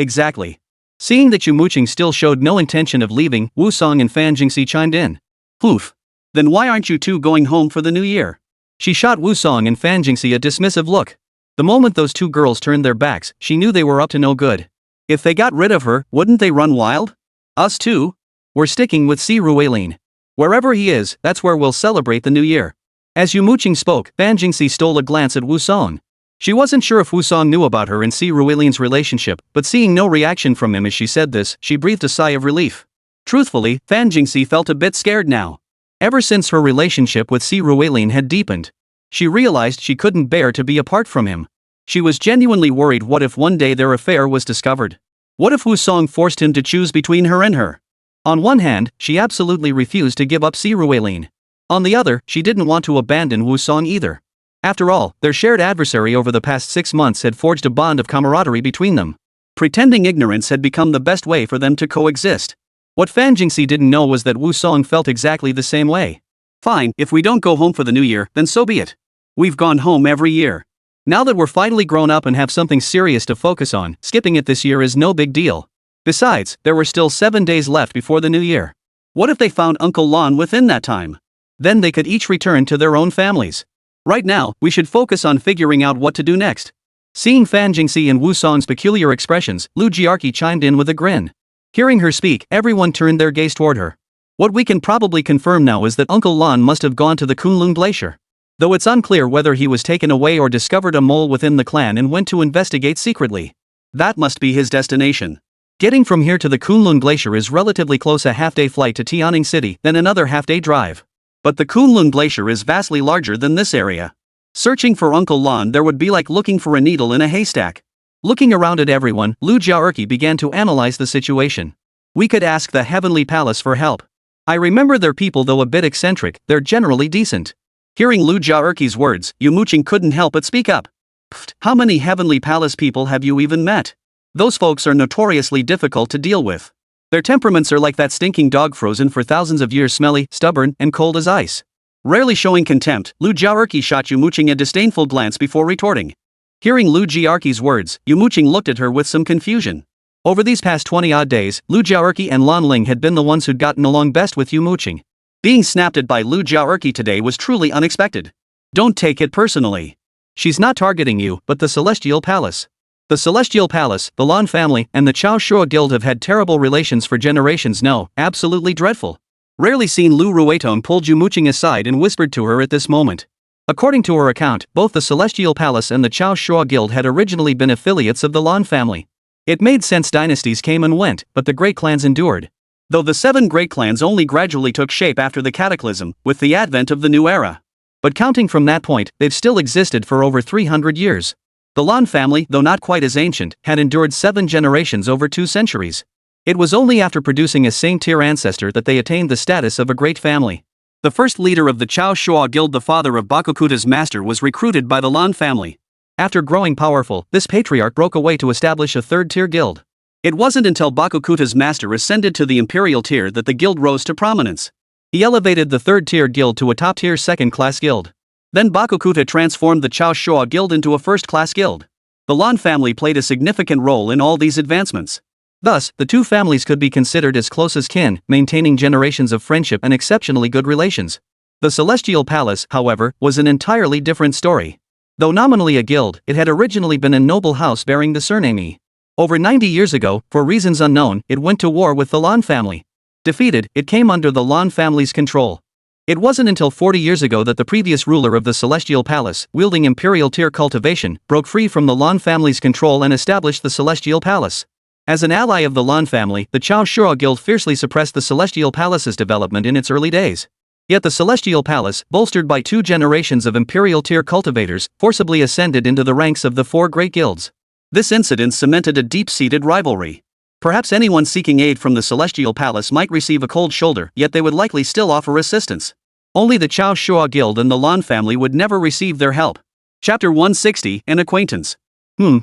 Seeing that Yumo Qing still showed no intention of leaving, Wusong and Fanjingxi chimed in. Poof. Then why aren't you two going home for the new year? She shot Wusong and Fanjingxi a dismissive look. The moment those two girls turned their backs, she knew they were up to no good. If they got rid of her, wouldn't they run wild? Us too? We're sticking with Si Ruiling. Wherever he is, that's where we'll celebrate the new year. As Yumo Qing spoke, Fanjingxi stole a glance at Wusong. She wasn't sure if Wusong knew about her and Si Ruiling's relationship, but seeing no reaction from him as she said this, she breathed a sigh of relief. Truthfully, Fanjingxi felt a bit scared now. Ever since her relationship with Si Ruiling had deepened, she realized she couldn't bear to be apart from him. She was genuinely worried. What if one day their affair was discovered? What if Wusong forced him to choose between her and her? On one hand, she absolutely refused to give up Si Ruiling. On the other, she didn't want to abandon Wusong either. After all, their shared adversary over the past 6 months had forged a bond of camaraderie between them. Pretending ignorance had become the best way for them to coexist. What Fanjingxi didn't know was that Wusong felt exactly the same way. Fine, if we don't go home for the new year, then so be it. We've gone home every year. Now that we're finally grown up and have something serious to focus on, skipping it this year is no big deal. Besides, there were still 7 days left before the new year. What if they found Uncle Lon within that time? Then they could each return to their own families. Right now, we should focus on figuring out what to do next. Seeing Fanjingxi and Wusong's peculiar expressions, Lu Jiarqi chimed in with a grin. Hearing her speak, everyone turned their gaze toward her. What we can probably confirm now is that Uncle Lon must have gone to the Kunlun Glacier. Though it's unclear whether he was taken away or discovered a mole within the clan and went to investigate secretly. That must be his destination. Getting from here to the Kunlun Glacier is relatively close, a half-day flight to Tianning City, then another half-day drive. But the Kunlun Glacier is vastly larger than this area. Searching for Uncle Lon there would be like looking for a needle in a haystack. Looking around at everyone, Lu Jiarqi began to analyze the situation. We could ask the Heavenly Palace for help. I remember their people, though a bit eccentric, they're generally decent. Hearing Lu Jiarqi's words, Yumo Qing couldn't help but speak up. Pfft, how many Heavenly Palace people have you even met? Those folks are notoriously difficult to deal with. Their temperaments are like that stinking dog frozen for thousands of years, smelly, stubborn, and cold as ice. Rarely showing contempt, Lu Jiarqi shot Yumo Qing a disdainful glance before retorting. Hearing Lu Jiarqi's words, Yumo Qing looked at her with some confusion. Over these past 20-odd days, Lu Jiarqi and Lan Ling had been the ones who'd gotten along best with Yumo Qing. Being snapped at by Lu Jiarqi today was truly unexpected. Don't take it personally. She's not targeting you, but the Celestial Palace. The Celestial Palace, the Lan family, and the Chao Shua Guild have had terrible relations for generations. No, absolutely dreadful. Rarely seen. Lu Ruetong pulled Yumo Qing aside and whispered to her at this moment. According to her account, both the Celestial Palace and the Chao Shua Guild had originally been affiliates of the Lan family. It made sense, dynasties came and went, but the great clans endured. Though the 7 great clans only gradually took shape after the cataclysm, with the advent of the new era. But counting from that point, they've still existed for over 300 years. The Lan family, though not quite as ancient, had endured 7 generations over 2 centuries. It was only after producing a same-tier ancestor that they attained the status of a great family. The first leader of the Chao Shua Guild, the father of Bakukuta's master, was recruited by the Lan family. After growing powerful, this patriarch broke away to establish a 3rd-tier guild. It wasn't until Bakukuta's master ascended to the imperial tier that the guild rose to prominence. He elevated the third-tier guild to a top-tier second-class guild. Then Bakukuta transformed the Chao Shua guild into a first-class guild. The Lan family played a significant role in all these advancements. Thus, the two families could be considered as close as kin, maintaining generations of friendship and exceptionally good relations. The Celestial Palace, however, was an entirely different story. Though nominally a guild, it had originally been a noble house bearing the surname Yi. Over 90 years ago, for reasons unknown, it went to war with the Lan family. Defeated, it came under the Lan family's control. It wasn't until 40 years ago that the previous ruler of the Celestial Palace, wielding imperial tier cultivation, broke free from the Lan family's control and established the Celestial Palace. As an ally of the Lan family, the Chao Shua guild fiercely suppressed the Celestial Palace's development in its early days. Yet the Celestial Palace, bolstered by 2 generations of imperial tier cultivators, forcibly ascended into the ranks of the 4 great guilds. This incident cemented a deep-seated rivalry. Perhaps anyone seeking aid from the Celestial Palace might receive a cold shoulder, yet they would likely still offer assistance. Only the Chao Shua guild and the Lan family would never receive their help. Chapter 160, An Acquaintance.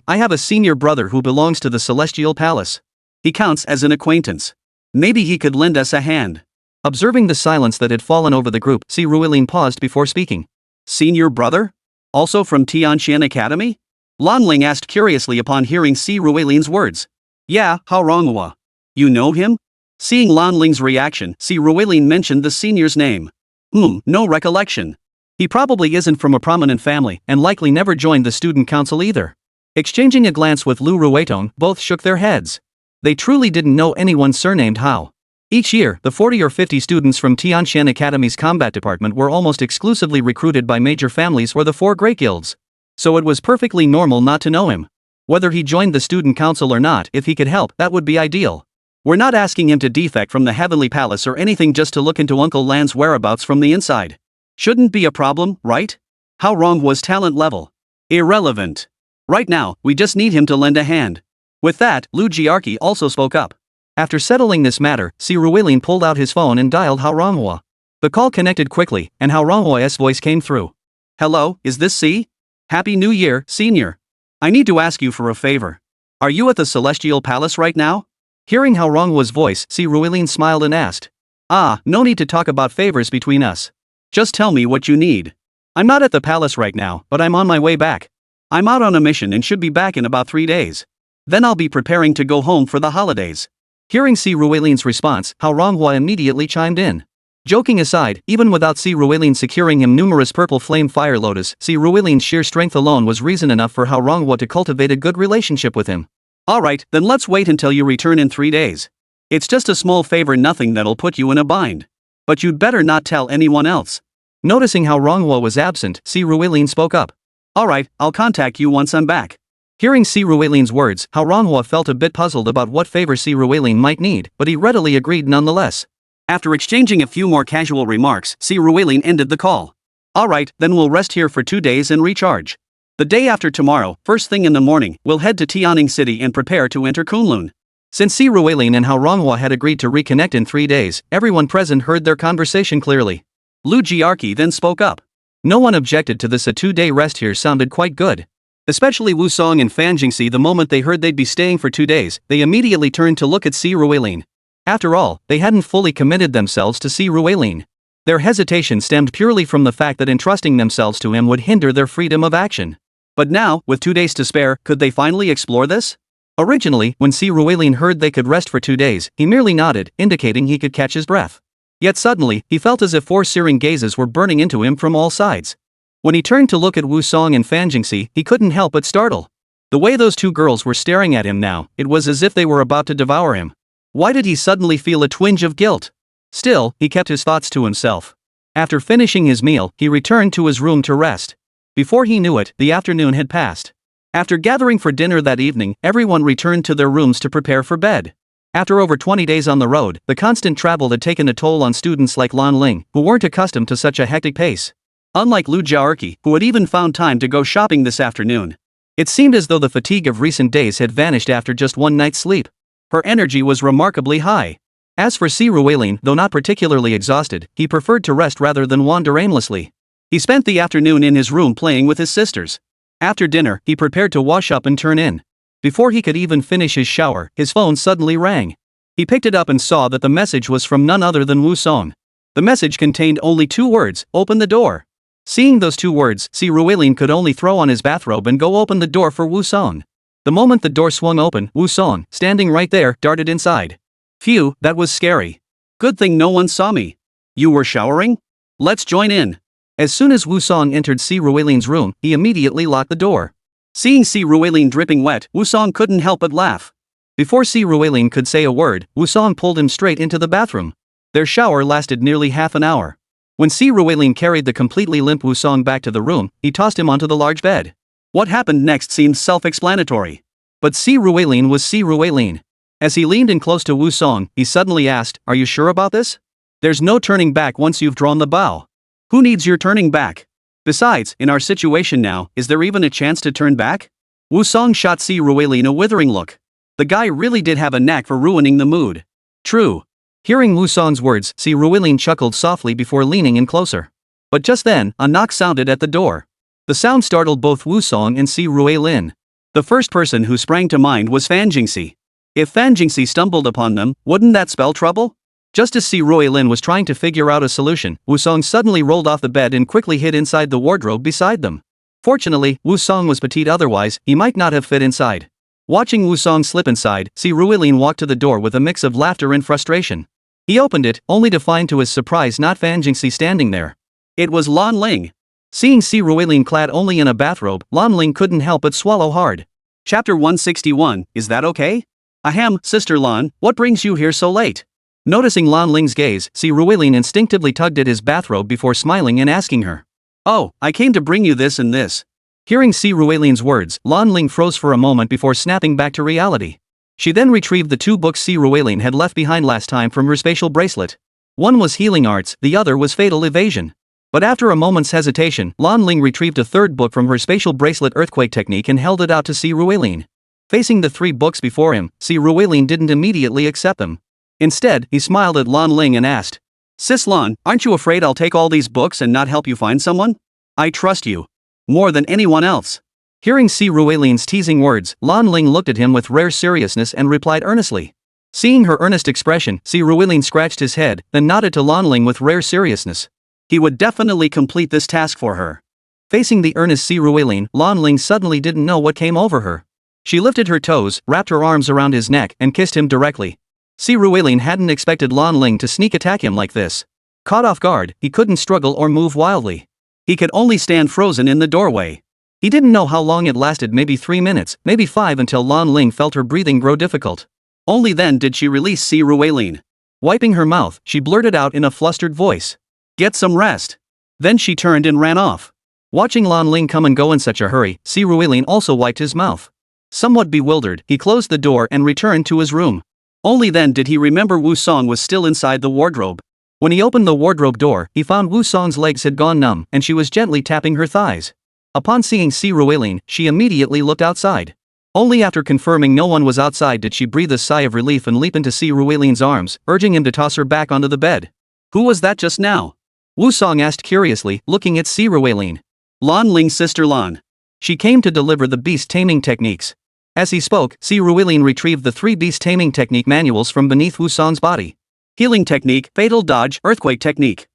I have a senior brother who belongs to the Celestial Palace. He counts as an acquaintance. Maybe he could lend us a hand. Observing the silence that had fallen over the group, Si Ruilin paused before speaking. Senior brother? Also from Tianqian Academy? Lan Ling asked curiously upon hearing Si Ruilin's words. Yeah, Hao Ronghua. You know him? Seeing Lan Ling's reaction, Si Ruilin mentioned the senior's name. No recollection. He probably isn't from a prominent family, and likely never joined the student council either. Exchanging a glance with Lu Ruetong, both shook their heads. They truly didn't know anyone surnamed Hao. Each year, the 40 or 50 students from Tianqian Academy's combat department were almost exclusively recruited by major families or the 4 great guilds. So it was perfectly normal not to know him. Whether he joined the student council or not, if he could help, that would be ideal. We're not asking him to defect from the Heavenly Palace or anything, just to look into Uncle Lan's whereabouts from the inside. Shouldn't be a problem, right? How wrong was talent level? Irrelevant. Right now, we just need him to lend a hand. With that, Lu Jiarqi also spoke up. After settling this matter, Si Ruilin pulled out his phone and dialed Hao Ronghua. The call connected quickly, and Hao Ronghua's voice came through. Hello, is this Si? Happy New Year, Senior. I need to ask you for a favor. Are you at the Celestial Palace right now? Hearing Hao Ronghua's voice, Si Ruilin smiled and asked. No need to talk about favors between us. Just tell me what you need. I'm not at the palace right now, but I'm on my way back. I'm out on a mission and should be back in about 3 days. Then I'll be preparing to go home for the holidays. Hearing Si Ruilin's response, Hao Ronghua immediately chimed in. Joking aside, even without Si Ruilin securing him numerous purple flame fire lotus, Si Ruilin's sheer strength alone was reason enough for Hao Ronghua to cultivate a good relationship with him. Alright, then let's wait until you return in 3 days. It's just a small favor, nothing that'll put you in a bind. But you'd better not tell anyone else. Noticing Hao Ronghua was absent, Si Ruilin spoke up. Alright, I'll contact you once I'm back. Hearing Si Ruilin's words, Hao Ronghua felt a bit puzzled about what favor Si Ruilin might need, but he readily agreed nonetheless. After exchanging a few more casual remarks, Si Ruilin ended the call. Alright, then we'll rest here for 2 days and recharge. The day after tomorrow, first thing in the morning, we'll head to Tianning City and prepare to enter Kunlun. Since Si Ruilin and Hao Ronghua had agreed to reconnect in 3 days, everyone present heard their conversation clearly. Lu Jiarqi then spoke up. No one objected to this. A 2-day rest here sounded quite good. Especially Wu Song and Fan Jingxi. The moment they heard they'd be staying for 2 days, they immediately turned to look at Si Ruilin. After all, they hadn't fully committed themselves to Si Ruilin. Their hesitation stemmed purely from the fact that entrusting themselves to him would hinder their freedom of action. But now, with 2 days to spare, could they finally explore this? Originally, when Si Ruilin heard they could rest for 2 days, he merely nodded, indicating he could catch his breath. Yet suddenly, he felt as if 4 searing gazes were burning into him from all sides. When he turned to look at Wu Song and Fan Jingxi, he couldn't help but startle. The way those 2 girls were staring at him now, it was as if they were about to devour him. Why did he suddenly feel a twinge of guilt? Still, he kept his thoughts to himself. After finishing his meal, he returned to his room to rest. Before he knew it, the afternoon had passed. After gathering for dinner that evening, everyone returned to their rooms to prepare for bed. After over 20 days on the road, the constant travel had taken a toll on students like Lan Ling, who weren't accustomed to such a hectic pace. Unlike Lu Jiarqi, who had even found time to go shopping this afternoon. It seemed as though the fatigue of recent days had vanished after just one night's sleep. Her energy was remarkably high. As for Si Ruilin, though not particularly exhausted, he preferred to rest rather than wander aimlessly. He spent the afternoon in his room playing with his sisters. After dinner, he prepared to wash up and turn in. Before he could even finish his shower, his phone suddenly rang. He picked it up and saw that the message was from none other than Wu Song. The message contained only 2 words, "Open the door." Seeing those 2 words, Si Ruilin could only throw on his bathrobe and go open the door for Wu Song. The moment the door swung open, Wu Song, standing right there, darted inside. Phew, that was scary. Good thing no one saw me. You were showering? Let's join in. As soon as Wu Song entered Si Ruilin's room, he immediately locked the door. Seeing Si Ruilin dripping wet, Wu Song couldn't help but laugh. Before Si Ruilin could say a word, Wu Song pulled him straight into the bathroom. Their shower lasted nearly half an hour. When Si Ruilin carried the completely limp Wu Song back to the room, he tossed him onto the large bed. What happened next seemed self-explanatory. But Si Ruilin was Si Ruilin. As he leaned in close to Wu Song, he suddenly asked, "Are you sure about this? There's no turning back once you've drawn the bow. Who needs your turning back? Besides, in our situation now, is there even a chance to turn back?" Wu Song shot Si Ruilin a withering look. The guy really did have a knack for ruining the mood. True. Hearing Wu Song's words, Si Ruilin chuckled softly before leaning in closer. But just then, a knock sounded at the door. The sound startled both Wu Song and Si Ruilin. The first person who sprang to mind was Fan Jingxi. If Fan Jingxi stumbled upon them, wouldn't that spell trouble? Just as Si Ruilin was trying to figure out a solution, Wu Song suddenly rolled off the bed and quickly hid inside the wardrobe beside them. Fortunately, Wu Song was petite, otherwise, he might not have fit inside. Watching Wu Song slip inside, Si Ruilin walked to the door with a mix of laughter and frustration. He opened it, only to find to his surprise not Fan Jingxi standing there. It was Lan Ling. Seeing Si Ruilin clad only in a bathrobe, Lan Ling couldn't help but swallow hard. Chapter 161, Is that okay? Ahem, Sister Lan, what brings you here so late? Noticing Lan Ling's gaze, Si Ruilin instinctively tugged at his bathrobe before smiling and asking her. Oh, I came to bring you this and this. Hearing Si Ruilin's words, Lan Ling froze for a moment before snapping back to reality. She then retrieved the 2 books Si Ruilin had left behind last time from her spatial bracelet. One was Healing Arts, the other was Fatal Evasion. But after a moment's hesitation, Lan Ling retrieved a 3rd book from her spatial bracelet, Earthquake Technique, and held it out to Si Ruilin. Facing the 3 books before him, Si Ruilin didn't immediately accept them. Instead, he smiled at Lan Ling and asked, "Sis Lan, aren't you afraid I'll take all these books and not help you find someone? I trust you. More than anyone else." Hearing Si Ruilin's teasing words, Lan Ling looked at him with rare seriousness and replied earnestly. Seeing her earnest expression, Si Ruilin scratched his head, then nodded to Lan Ling with rare seriousness. He would definitely complete this task for her. Facing the earnest Si Ruilin, Lan Ling suddenly didn't know what came over her. She lifted her toes, wrapped her arms around his neck, and kissed him directly. Si Ruilin hadn't expected Lan Ling to sneak attack him like this. Caught off guard, he couldn't struggle or move wildly. He could only stand frozen in the doorway. He didn't know how long it lasted, maybe 3 minutes, maybe 5, until Lan Ling felt her breathing grow difficult. Only then did she release Si Ruilin. Wiping her mouth, she blurted out in a flustered voice, "Get some rest." Then she turned and ran off. Watching Lan Ling come and go in such a hurry, Si Ruilin also wiped his mouth. Somewhat bewildered, he closed the door and returned to his room. Only then did he remember Wu Song was still inside the wardrobe. When he opened the wardrobe door, he found Wu Song's legs had gone numb, and she was gently tapping her thighs. Upon seeing Si Ruilin, she immediately looked outside. Only after confirming no one was outside did she breathe a sigh of relief and leap into Si Ruilin's arms, urging him to toss her back onto the bed. "Who was that just now?" Wu Song asked curiously, looking at Si Ruilin. "Lan Ling's sister Lan. She came to deliver the beast taming techniques." As he spoke, Si Ruilin retrieved the 3 beast taming technique manuals from beneath Wu Song's body. Healing Technique, Fatal Dodge, Earthquake Technique.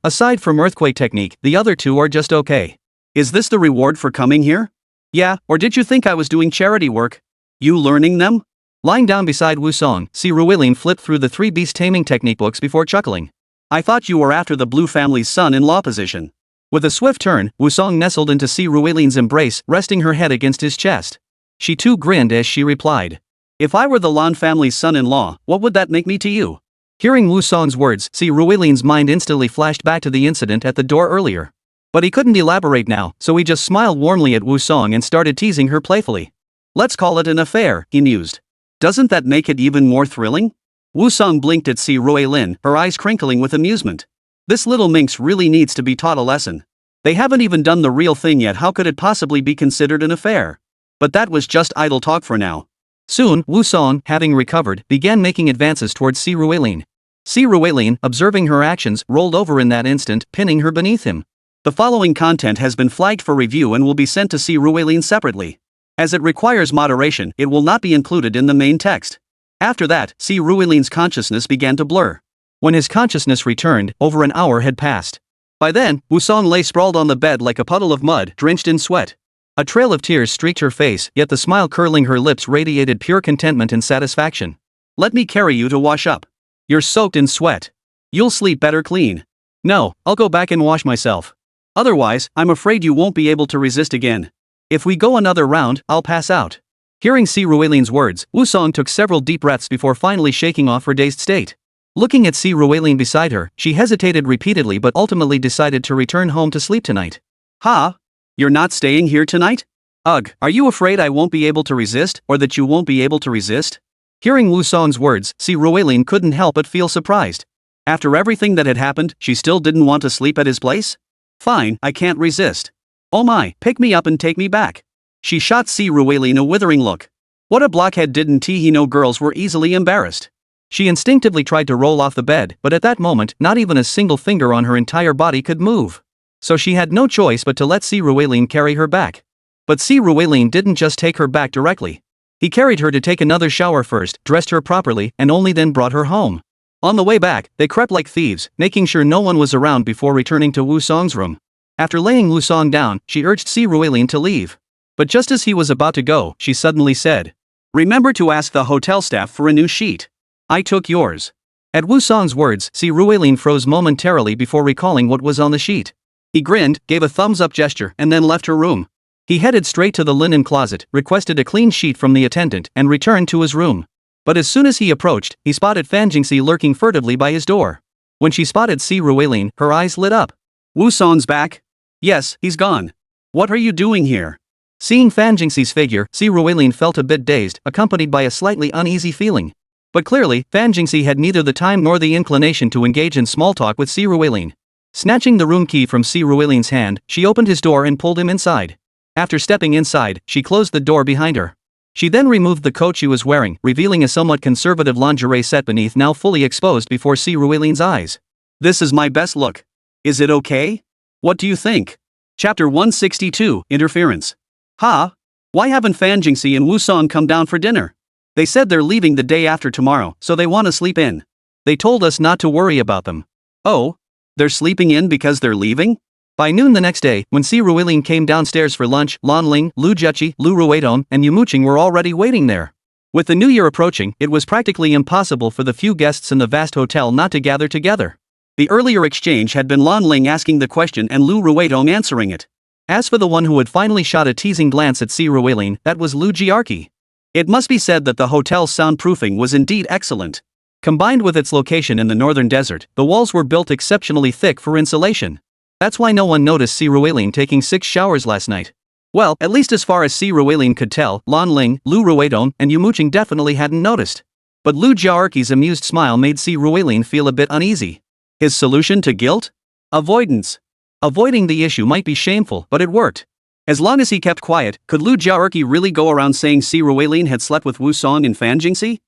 Aside from Earthquake Technique, the other 2 are just okay. Is this the reward for coming here? Yeah, or did you think I was doing charity work? You learning them? Lying down beside Wu Song, Si Ruilin flipped through the 3 beast taming technique books before chuckling. "I thought you were after the Blue family's son-in-law position." With a swift turn, Wu Song nestled into Si Ruilin's embrace, resting her head against his chest. She too grinned as she replied, "If I were the Lan family's son-in-law, what would that make me to you?" Hearing Wu Song's words, Si Ruilin's mind instantly flashed back to the incident at the door earlier. But he couldn't elaborate now, so he just smiled warmly at Wu Song and started teasing her playfully. "Let's call it an affair," he mused. "Doesn't that make it even more thrilling?" Wu Song blinked at Si Ruilin, her eyes crinkling with amusement. This little minx really needs to be taught a lesson. They haven't even done the real thing yet, how could it possibly be considered an affair? But that was just idle talk for now. Soon, Wu Song, having recovered, began making advances towards Si Ruilin. Si Ruilin, observing her actions, rolled over in that instant, pinning her beneath him. The following content has been flagged for review and will be sent to Si Ruilin separately. As it requires moderation, it will not be included in the main text. After that, Si Ruilin's consciousness began to blur. When his consciousness returned, over an hour had passed. By then, Wusong lay sprawled on the bed like a puddle of mud, drenched in sweat. A trail of tears streaked her face, yet the smile curling her lips radiated pure contentment and satisfaction. Let me carry you to wash up. You're soaked in sweat. You'll sleep better clean. No, I'll go back and wash myself. Otherwise, I'm afraid you won't be able to resist again. If we go another round, I'll pass out. Hearing Si Ruilin's words, Wusong took several deep breaths before finally shaking off her dazed state. Looking at Si Ruilin beside her, she hesitated repeatedly but ultimately decided to return home to sleep tonight. Ha? You're not staying here tonight? Ugh, are you afraid I won't be able to resist, or that you won't be able to resist? Hearing Wusong's words, Si Ruilin couldn't help but feel surprised. After everything that had happened, she still didn't want to sleep at his place? Fine, I can't resist. Oh my, pick me up and take me back. She shot Si Ruilin a withering look. What a blockhead, didn't he know girls were easily embarrassed? She instinctively tried to roll off the bed, but at that moment, not even a single finger on her entire body could move. So she had no choice but to let Si Ruilin carry her back. But Si Ruilin didn't just take her back directly. He carried her to take another shower first, dressed her properly, and only then brought her home. On the way back, they crept like thieves, making sure no one was around before returning to Wusong's room. After laying Wusong down, she urged Si Ruilin to leave. But just as he was about to go, she suddenly said, "Remember to ask the hotel staff for a new sheet. I took yours." At Wusong's words, Si Ruilin froze momentarily before recalling what was on the sheet. He grinned, gave a thumbs-up gesture, and then left her room. He headed straight to the linen closet, requested a clean sheet from the attendant, and returned to his room. But as soon as he approached, he spotted Fan Jingxi lurking furtively by his door. When she spotted Si Ruilin, her eyes lit up. "Wusong's back?" "Yes, he's gone. What are you doing here?" Seeing Fan Jingxi's figure, Si Ruilin felt a bit dazed, accompanied by a slightly uneasy feeling. But clearly, Fan Jingxi had neither the time nor the inclination to engage in small talk with Si Ruilin. Snatching the room key from Si Ruilin's hand, she opened his door and pulled him inside. After stepping inside, she closed the door behind her. She then removed the coat she was wearing, revealing a somewhat conservative lingerie set beneath, now fully exposed before Si Ruilin's eyes. "This is my best look. Is it okay? What do you think?" Chapter 162, Interference. "Ha? Why haven't Fan Jingxi and Wusong come down for dinner? They said they're leaving the day after tomorrow, so they want to sleep in. They told us not to worry about them." "Oh? They're sleeping in because they're leaving?" By noon the next day, when Si Ruilin came downstairs for lunch, Lan Ling, Lu Zheqi, Lu Ruidong, and Yumo Qing were already waiting there. With the new year approaching, it was practically impossible for the few guests in the vast hotel not to gather together. The earlier exchange had been Lan Ling asking the question and Lu Ruidong answering it. As for the one who had finally shot a teasing glance at Si Ruilin, that was Lu Jiarqi. It must be said that the hotel's soundproofing was indeed excellent. Combined with its location in the northern desert, the walls were built exceptionally thick for insulation. That's why no one noticed Si Ruilin taking 6 showers last night. Well, at least as far as Si Ruilin could tell, Lan Ling, Lu Ruidong, and Yumo Qing definitely hadn't noticed. But Lu Jiarqi's amused smile made Si Ruilin feel a bit uneasy. His solution to guilt? Avoidance. Avoiding the issue might be shameful, but it worked. As long as he kept quiet, could Lu Jiarqi really go around saying Si Ruilin had slept with Wusong and Fan Jingxi?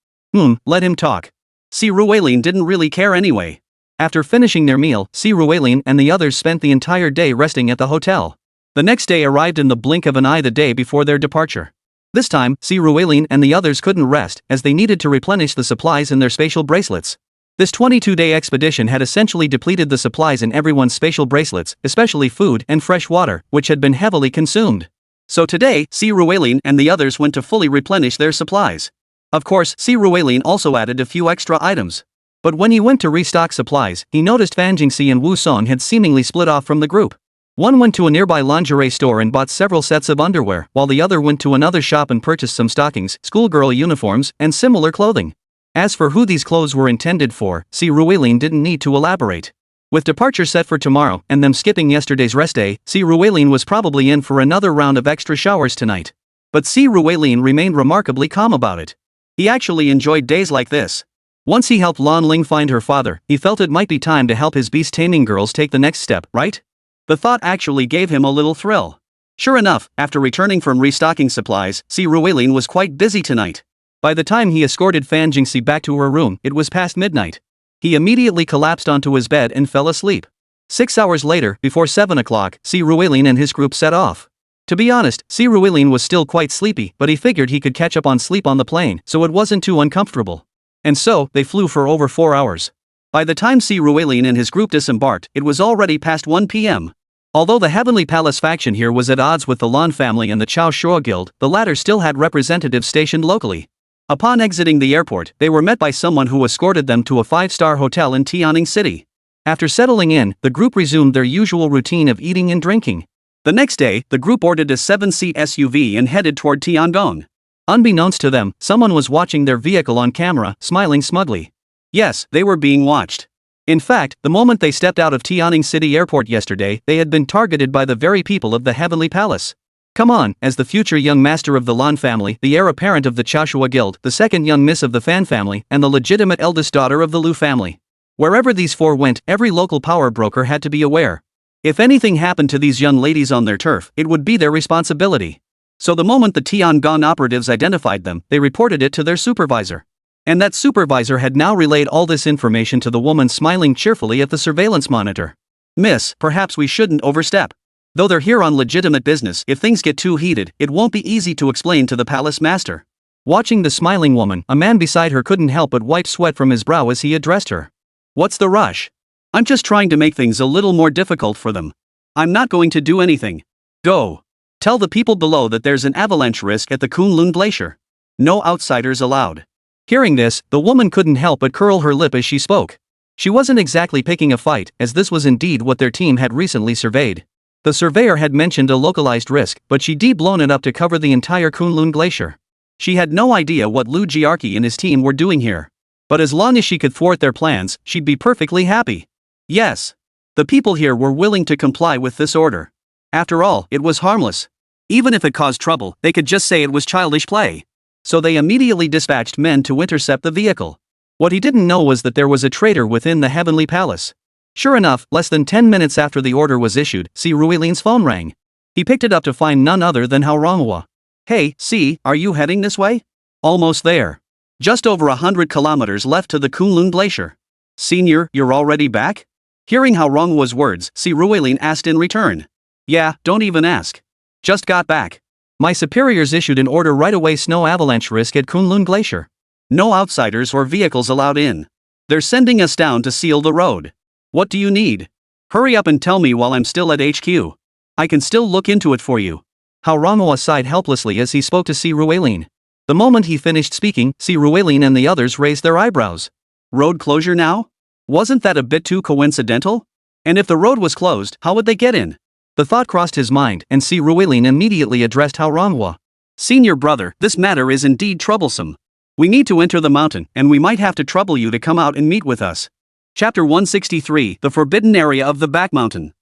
Let him talk. Si Ruilin didn't really care anyway. After finishing their meal, Si Ruilin and the others spent the entire day resting at the hotel. The next day arrived in the blink of an eye, the day before their departure. This time, Si Ruilin and the others couldn't rest, as they needed to replenish the supplies in their spatial bracelets. This 22-day expedition had essentially depleted the supplies in everyone's spatial bracelets, especially food and fresh water, which had been heavily consumed. So today, Si Ruilin and the others went to fully replenish their supplies. Of course, Si Ruilin also added a few extra items. But when he went to restock supplies, he noticed Fan Jingxi and Wusong had seemingly split off from the group. One went to a nearby lingerie store and bought several sets of underwear, while the other went to another shop and purchased some stockings, schoolgirl uniforms, and similar clothing. As for who these clothes were intended for, Si Ruilin didn't need to elaborate. With departure set for tomorrow, and them skipping yesterday's rest day, Si Ruilin was probably in for another round of extra showers tonight. But Si Ruilin remained remarkably calm about it. He actually enjoyed days like this. Once he helped Lan Ling find her father, he felt it might be time to help his beast-taming girls take the next step, right? The thought actually gave him a little thrill. Sure enough, after returning from restocking supplies, Si Ruilin was quite busy tonight. By the time he escorted Fan Jingxi back to her room, it was past midnight. He immediately collapsed onto his bed and fell asleep. 6 hours later, before 7 o'clock, Si Ruilin and his group set off. To be honest, Si Ruilin was still quite sleepy, but he figured he could catch up on sleep on the plane, so it wasn't too uncomfortable. And so, they flew for over 4 hours. By the time Si Ruilin and his group disembarked, it was already past 1 p.m. Although the Heavenly Palace faction here was at odds with the Lan family and the Chao Shua Guild, the latter still had representatives stationed locally. Upon exiting the airport, they were met by someone who escorted them to a 5-star hotel in Tianning City. After settling in, the group resumed their usual routine of eating and drinking. The next day, the group boarded a 7-seat SUV and headed toward Tiangong. Unbeknownst to them, someone was watching their vehicle on camera, smiling smugly. Yes, they were being watched. In fact, the moment they stepped out of Tianning City Airport yesterday, they had been targeted by the very people of the Heavenly Palace. Come on, as the future young master of the Lan family, the heir apparent of the Chaoshua Guild, the second young miss of the Fan family, and the legitimate eldest daughter of the Lu family. Wherever these four went, every local power broker had to be aware. If anything happened to these young ladies on their turf, it would be their responsibility. So the moment the Tiangong operatives identified them, they reported it to their supervisor. And that supervisor had now relayed all this information to the woman smiling cheerfully at the surveillance monitor. Miss, perhaps we shouldn't overstep. Though they're here on legitimate business, if things get too heated, it won't be easy to explain to the palace master. Watching the smiling woman, a man beside her couldn't help but wipe sweat from his brow as he addressed her. What's the rush? I'm just trying to make things a little more difficult for them. I'm not going to do anything. Go. Tell the people below that there's an avalanche risk at the Kunlun Glacier. No outsiders allowed. Hearing this, the woman couldn't help but curl her lip as she spoke. She wasn't exactly picking a fight, as this was indeed what their team had recently surveyed. The surveyor had mentioned a localized risk, but she'd blown it up to cover the entire Kunlun Glacier. She had no idea what Lu Jiarqi and his team were doing here. But as long as she could thwart their plans, she'd be perfectly happy. Yes. The people here were willing to comply with this order. After all, it was harmless. Even if it caused trouble, they could just say it was childish play. So they immediately dispatched men to intercept the vehicle. What he didn't know was that there was a traitor within the Heavenly Palace. Sure enough, less than 10 minutes after the order was issued, Si Ruilin's phone rang. He picked it up to find none other than Hao Ronghua. Hey, Si, are you heading this way? Almost there. Just over 100 kilometers left to the Kunlun Glacier. Senior, you're already back? Hearing Hao Ronghua's words, Si Ruilin asked in return. Yeah, don't even ask. Just got back. My superiors issued an order right away, snow avalanche risk at Kunlun Glacier. No outsiders or vehicles allowed in. They're sending us down to seal the road. What do you need? Hurry up and tell me while I'm still at HQ. I can still look into it for you. Hao Ronghua sighed helplessly as he spoke to Si Ruilin. The moment he finished speaking, Si Ruilin and the others raised their eyebrows. Road closure now? Wasn't that a bit too coincidental? And if the road was closed, how would they get in? The thought crossed his mind, and Si Ruilin immediately addressed Hao Ronghua. Senior brother, this matter is indeed troublesome. We need to enter the mountain, and we might have to trouble you to come out and meet with us. Chapter 163, The Forbidden Area of the Back Mountain.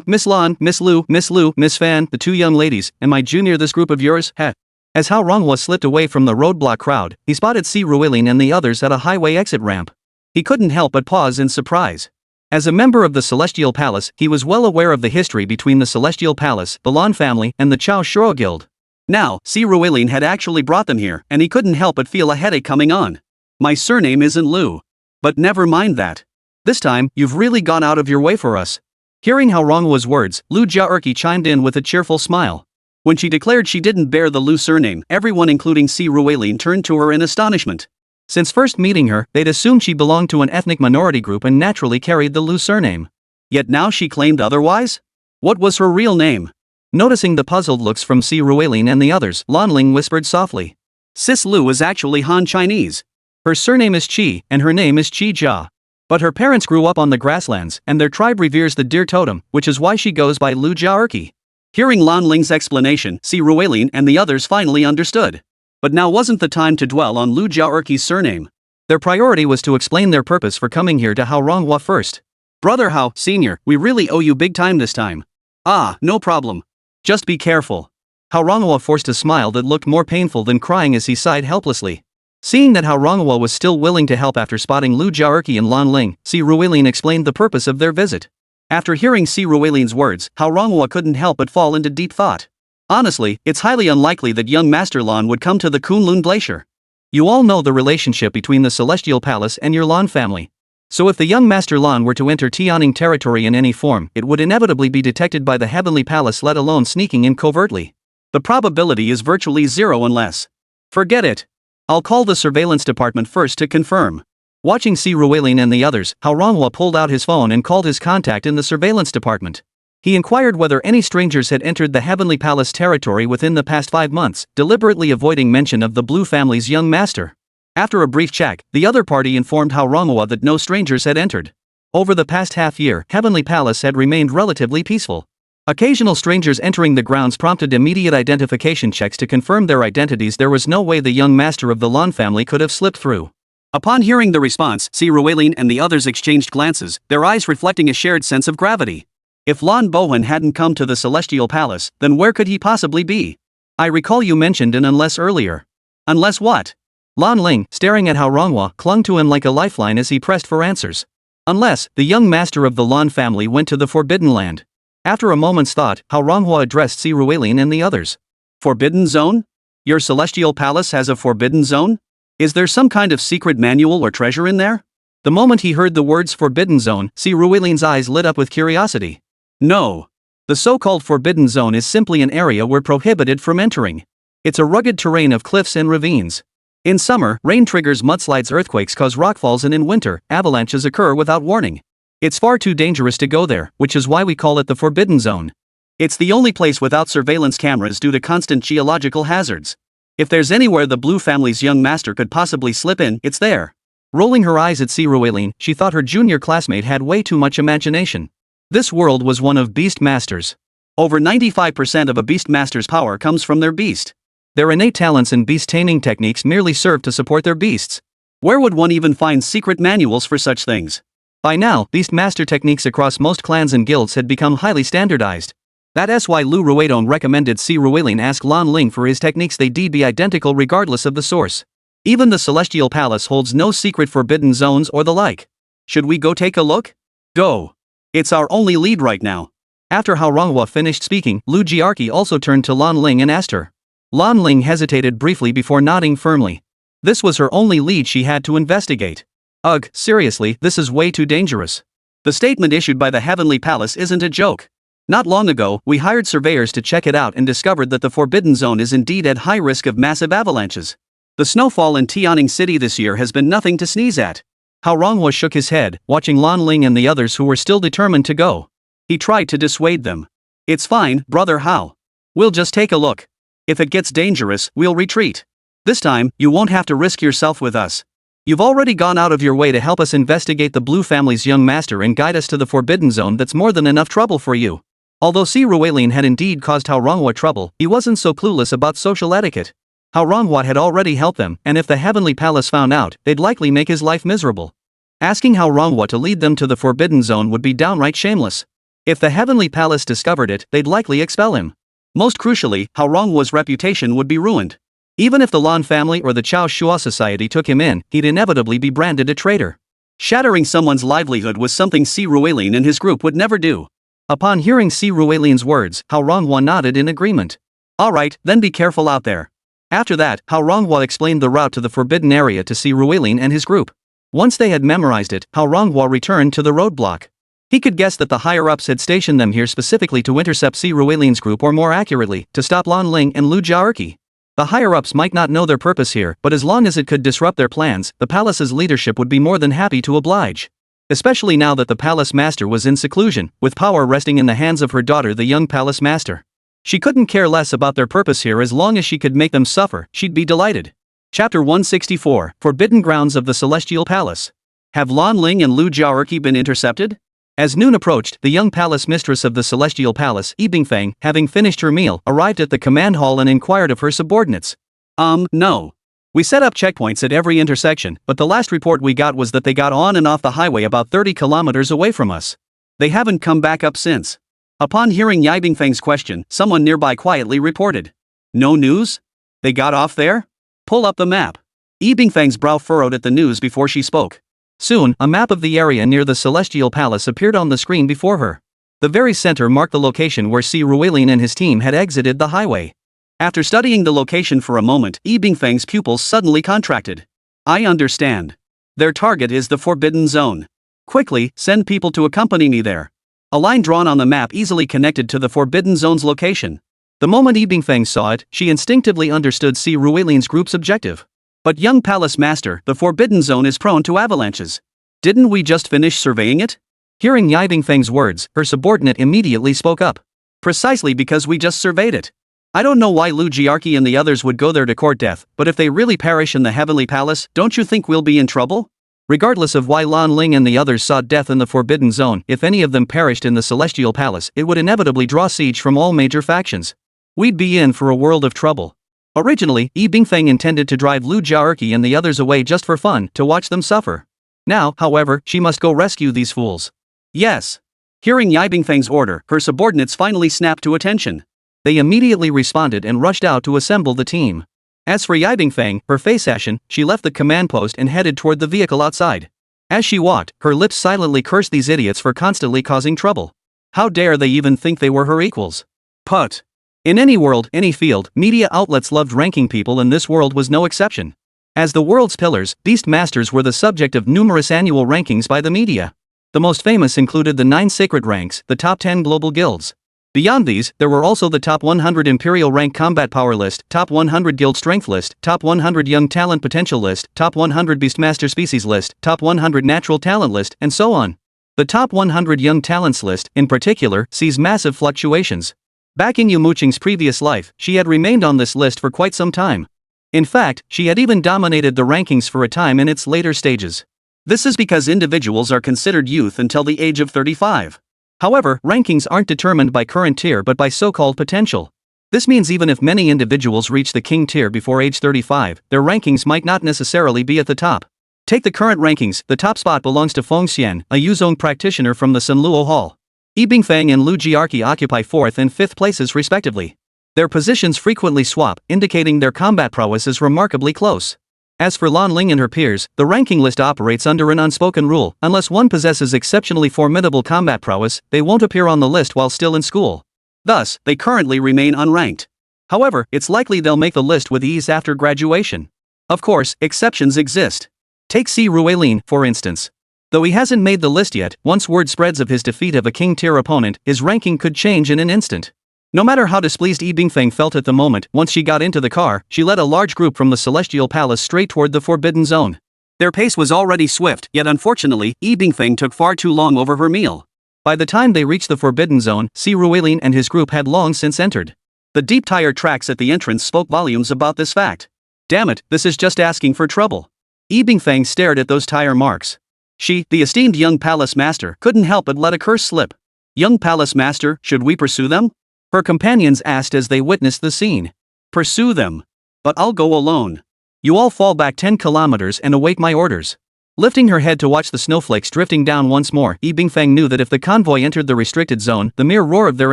Miss Lan, Miss Lu, Miss Fan, the two young ladies, and my junior, this group of yours, heh. As Hao Ronghua slipped away from the roadblock crowd, he spotted Si Ruilin and the others at a highway exit ramp. He couldn't help but pause in surprise. As a member of the Celestial Palace, he was well aware of the history between the Celestial Palace, the Lan family, and the Chao Shua Guild. Now, Si Ruilin had actually brought them here, and he couldn't help but feel a headache coming on. My surname isn't Lu. But never mind that. This time, you've really gone out of your way for us. Hearing Hao Ronghua's words, Lu Jiarqi chimed in with a cheerful smile. When she declared she didn't bear the Lu surname, everyone including Si Ruilin turned to her in astonishment. Since first meeting her, they'd assumed she belonged to an ethnic minority group and naturally carried the Lu surname. Yet now she claimed otherwise? What was her real name? Noticing the puzzled looks from Si Ruilin and the others, Lan Ling whispered softly. Sis Lu is actually Han Chinese. Her surname is Qi, and her name is Qi Jia. But her parents grew up on the grasslands, and their tribe reveres the deer totem, which is why she goes by Lu Jiarqi. Hearing Lan Ling's explanation, Si Ruilin and the others finally understood. But now wasn't the time to dwell on Lu Jiarqi's surname. Their priority was to explain their purpose for coming here to Hao Ronghua first. Brother Hao, Senior, we really owe you big time this time. Ah, no problem. Just be careful. Hao Ronghua forced a smile that looked more painful than crying as he sighed helplessly. Seeing that Hao Ronghua was still willing to help after spotting Lu Jiarqi and Lan Ling, Si Ruilin explained the purpose of their visit. After hearing Si Ruilin's words, Hao Ronghua couldn't help but fall into deep thought. Honestly, it's highly unlikely that young Master Lan would come to the Kunlun Glacier. You all know the relationship between the Celestial Palace and your Lan family. So if the young Master Lan were to enter Tianning territory in any form, it would inevitably be detected by the Heavenly Palace, let alone sneaking in covertly. The probability is virtually zero unless... Forget it. I'll call the surveillance department first to confirm. Watching Si Ruilin and the others, Hao Ronghua pulled out his phone and called his contact in the surveillance department. He inquired whether any strangers had entered the Heavenly Palace territory within the past 5 months, deliberately avoiding mention of the Blue family's young master. After a brief check, the other party informed Hao Ronghua that no strangers had entered. Over the past half year, Heavenly Palace had remained relatively peaceful. Occasional strangers entering the grounds prompted immediate identification checks to confirm their identities. There was no way the young master of the Lan family could have slipped through. Upon hearing the response, Si Ruilin and the others exchanged glances, their eyes reflecting a shared sense of gravity. If Lan Bohan hadn't come to the Celestial Palace, then where could he possibly be? I recall you mentioned an unless earlier. Unless what? Lan Ling, staring at Hao Ronghua, clung to him like a lifeline as he pressed for answers. Unless, the young master of the Lan family went to the Forbidden Land. After a moment's thought, Hao Ronghua addressed Si Ruilin and the others. Forbidden Zone? Your Celestial Palace has a Forbidden Zone? Is there some kind of secret manual or treasure in there? The moment he heard the words Forbidden Zone, Si Ruilin's eyes lit up with curiosity. No. The so-called Forbidden Zone is simply an area we're prohibited from entering. It's a rugged terrain of cliffs and ravines. In summer, rain triggers mudslides, earthquakes cause rockfalls, and in winter, avalanches occur without warning. It's far too dangerous to go there, which is why we call it the Forbidden Zone. It's the only place without surveillance cameras due to constant geological hazards. If there's anywhere the Blue family's young master could possibly slip in, it's there. Rolling her eyes at Si Ruilin, she thought her junior classmate had way too much imagination. This world was one of beast masters. Over 95% of a beast master's power comes from their beast. Their innate talents and beast-taming techniques merely serve to support their beasts. Where would one even find secret manuals for such things? By now, beast master techniques across most clans and guilds had become highly standardized. That's why Lu Ruidong recommended Si Ruilin ask Lan Ling for his techniques. They'd be identical regardless of the source. Even the Celestial Palace holds no secret forbidden zones or the like. Should we go take a look? Go. It's our only lead right now. After Hao Ronghua finished speaking, Lu Jiarqi also turned to Lan Ling and asked her. Lan Ling hesitated briefly before nodding firmly. This was her only lead she had to investigate. Ugh, seriously, this is way too dangerous. The statement issued by the Heavenly Palace isn't a joke. Not long ago, we hired surveyors to check it out and discovered that the Forbidden Zone is indeed at high risk of massive avalanches. The snowfall in Tianning City this year has been nothing to sneeze at. Hao Ronghua shook his head, watching Lan Ling and the others who were still determined to go. He tried to dissuade them. It's fine, brother Hao. We'll just take a look. If it gets dangerous, we'll retreat. This time, you won't have to risk yourself with us. You've already gone out of your way to help us investigate the Blue family's young master and guide us to the Forbidden Zone. That's more than enough trouble for you. Although Si Ruilin had indeed caused Hao Ronghua trouble, he wasn't so clueless about social etiquette. Hao Ronghua had already helped them, and if the Heavenly Palace found out, they'd likely make his life miserable. Asking Hao Ronghua to lead them to the Forbidden Zone would be downright shameless. If the Heavenly Palace discovered it, they'd likely expel him. Most crucially, Hao Ronghua's reputation would be ruined. Even if the Lan family or the Chao Shua Society took him in, he'd inevitably be branded a traitor. Shattering someone's livelihood was something Si Ruilin and his group would never do. Upon hearing Si Ruilin's words, Hao Ronghua nodded in agreement. Alright, then be careful out there. After that, Hao Ronghua explained the route to the forbidden area to Si Ruilin and his group. Once they had memorized it, Hao Ronghua returned to the roadblock. He could guess that the higher-ups had stationed them here specifically to intercept Si Ruilin's group, or more accurately, to stop Lan Ling and Lu Jiarqi. The higher-ups might not know their purpose here, but as long as it could disrupt their plans, the palace's leadership would be more than happy to oblige. Especially now that the palace master was in seclusion, with power resting in the hands of her daughter, the young palace master. She couldn't care less about their purpose here. As long as she could make them suffer, she'd be delighted. Chapter 164, Forbidden Grounds of the Celestial Palace. Have Lan Ling and Lu Jiarqi been intercepted? As noon approached, the young palace mistress of the Celestial Palace, Yi Bingfeng, having finished her meal, arrived at the command hall and inquired of her subordinates. No. We set up checkpoints at every intersection, but the last report we got was that they got on and off the highway about 30 kilometers away from us. They haven't come back up since. Upon hearing Yi Bingfeng's question, someone nearby quietly reported. No news? They got off there? Pull up the map. Yi Bingfeng's brow furrowed at the news before she spoke. Soon, a map of the area near the Celestial Palace appeared on the screen before her. The very center marked the location where Si Ruilin and his team had exited the highway. After studying the location for a moment, Yi Bingfeng's pupils suddenly contracted. I understand. Their target is the Forbidden Zone. Quickly, send people to accompany me there. A line drawn on the map easily connected to the Forbidden Zone's location. The moment Yi Bingfeng saw it, she instinctively understood Si Ruilin's group's objective. But young Palace Master, the Forbidden Zone is prone to avalanches. Didn't we just finish surveying it? Hearing Yi Bingfeng's words, her subordinate immediately spoke up. Precisely because we just surveyed it. I don't know why Lu Jiarqi and the others would go there to court death, but if they really perish in the Heavenly Palace, don't you think we'll be in trouble? Regardless of why Lan Ling and the others sought death in the Forbidden Zone, if any of them perished in the Celestial Palace, it would inevitably draw siege from all major factions. We'd be in for a world of trouble. Originally, Yi Bingfeng intended to drive Lu Jiarqi and the others away just for fun, to watch them suffer. Now, however, she must go rescue these fools. Yes. Hearing Yi Bingfeng's order, her subordinates finally snapped to attention. They immediately responded and rushed out to assemble the team. As for Yi Bingfeng, her face ashen, she left the command post and headed toward the vehicle outside. As she walked, her lips silently cursed these idiots for constantly causing trouble. How dare they even think they were her equals? Put. In any world, any field, media outlets loved ranking people, and this world was no exception. As the world's pillars, beast masters were the subject of numerous annual rankings by the media. The most famous included the 9 sacred ranks, the top 10 global guilds. Beyond these, there were also the top 100 imperial rank combat power list, top 100 guild strength list, top 100 young talent potential list, top 100 beastmaster species list, top 100 natural talent list, and so on. The top 100 young talents list, in particular, sees massive fluctuations. Back in Yumo Qing's previous life, she had remained on this list for quite some time. In fact, she had even dominated the rankings for a time in its later stages. This is because individuals are considered youth until the age of 35. However, rankings aren't determined by current tier but by so-called potential. This means even if many individuals reach the king tier before age 35, their rankings might not necessarily be at the top. Take the current rankings, the top spot belongs to Feng Xian, a Yuzhong practitioner from the Sanluo Hall. Yi Bingfeng and Lu Jiarqi occupy 4th and 5th places respectively. Their positions frequently swap, indicating their combat prowess is remarkably close. As for Lan Ling and her peers, the ranking list operates under an unspoken rule: unless one possesses exceptionally formidable combat prowess, they won't appear on the list while still in school. Thus, they currently remain unranked. However, it's likely they'll make the list with ease after graduation. Of course, exceptions exist. Take Si Ruilin, for instance. Though he hasn't made the list yet, once word spreads of his defeat of a king-tier opponent, his ranking could change in an instant. No matter how displeased Yi Bingfeng felt at the moment, once she got into the car, she led a large group from the Celestial Palace straight toward the Forbidden Zone. Their pace was already swift, yet unfortunately, Yi Bingfeng took far too long over her meal. By the time they reached the Forbidden Zone, Si Ruilin and his group had long since entered. The deep tire tracks at the entrance spoke volumes about this fact. Damn it, this is just asking for trouble. Yi Bingfeng stared at those tire marks. She, the esteemed young palace master, couldn't help but let a curse slip. Young palace master, should we pursue them? Her companions asked as they witnessed the scene. Pursue them. But I'll go alone. You all fall back 10 kilometers and await my orders. Lifting her head to watch the snowflakes drifting down once more, Yi Bingfeng knew that if the convoy entered the restricted zone, the mere roar of their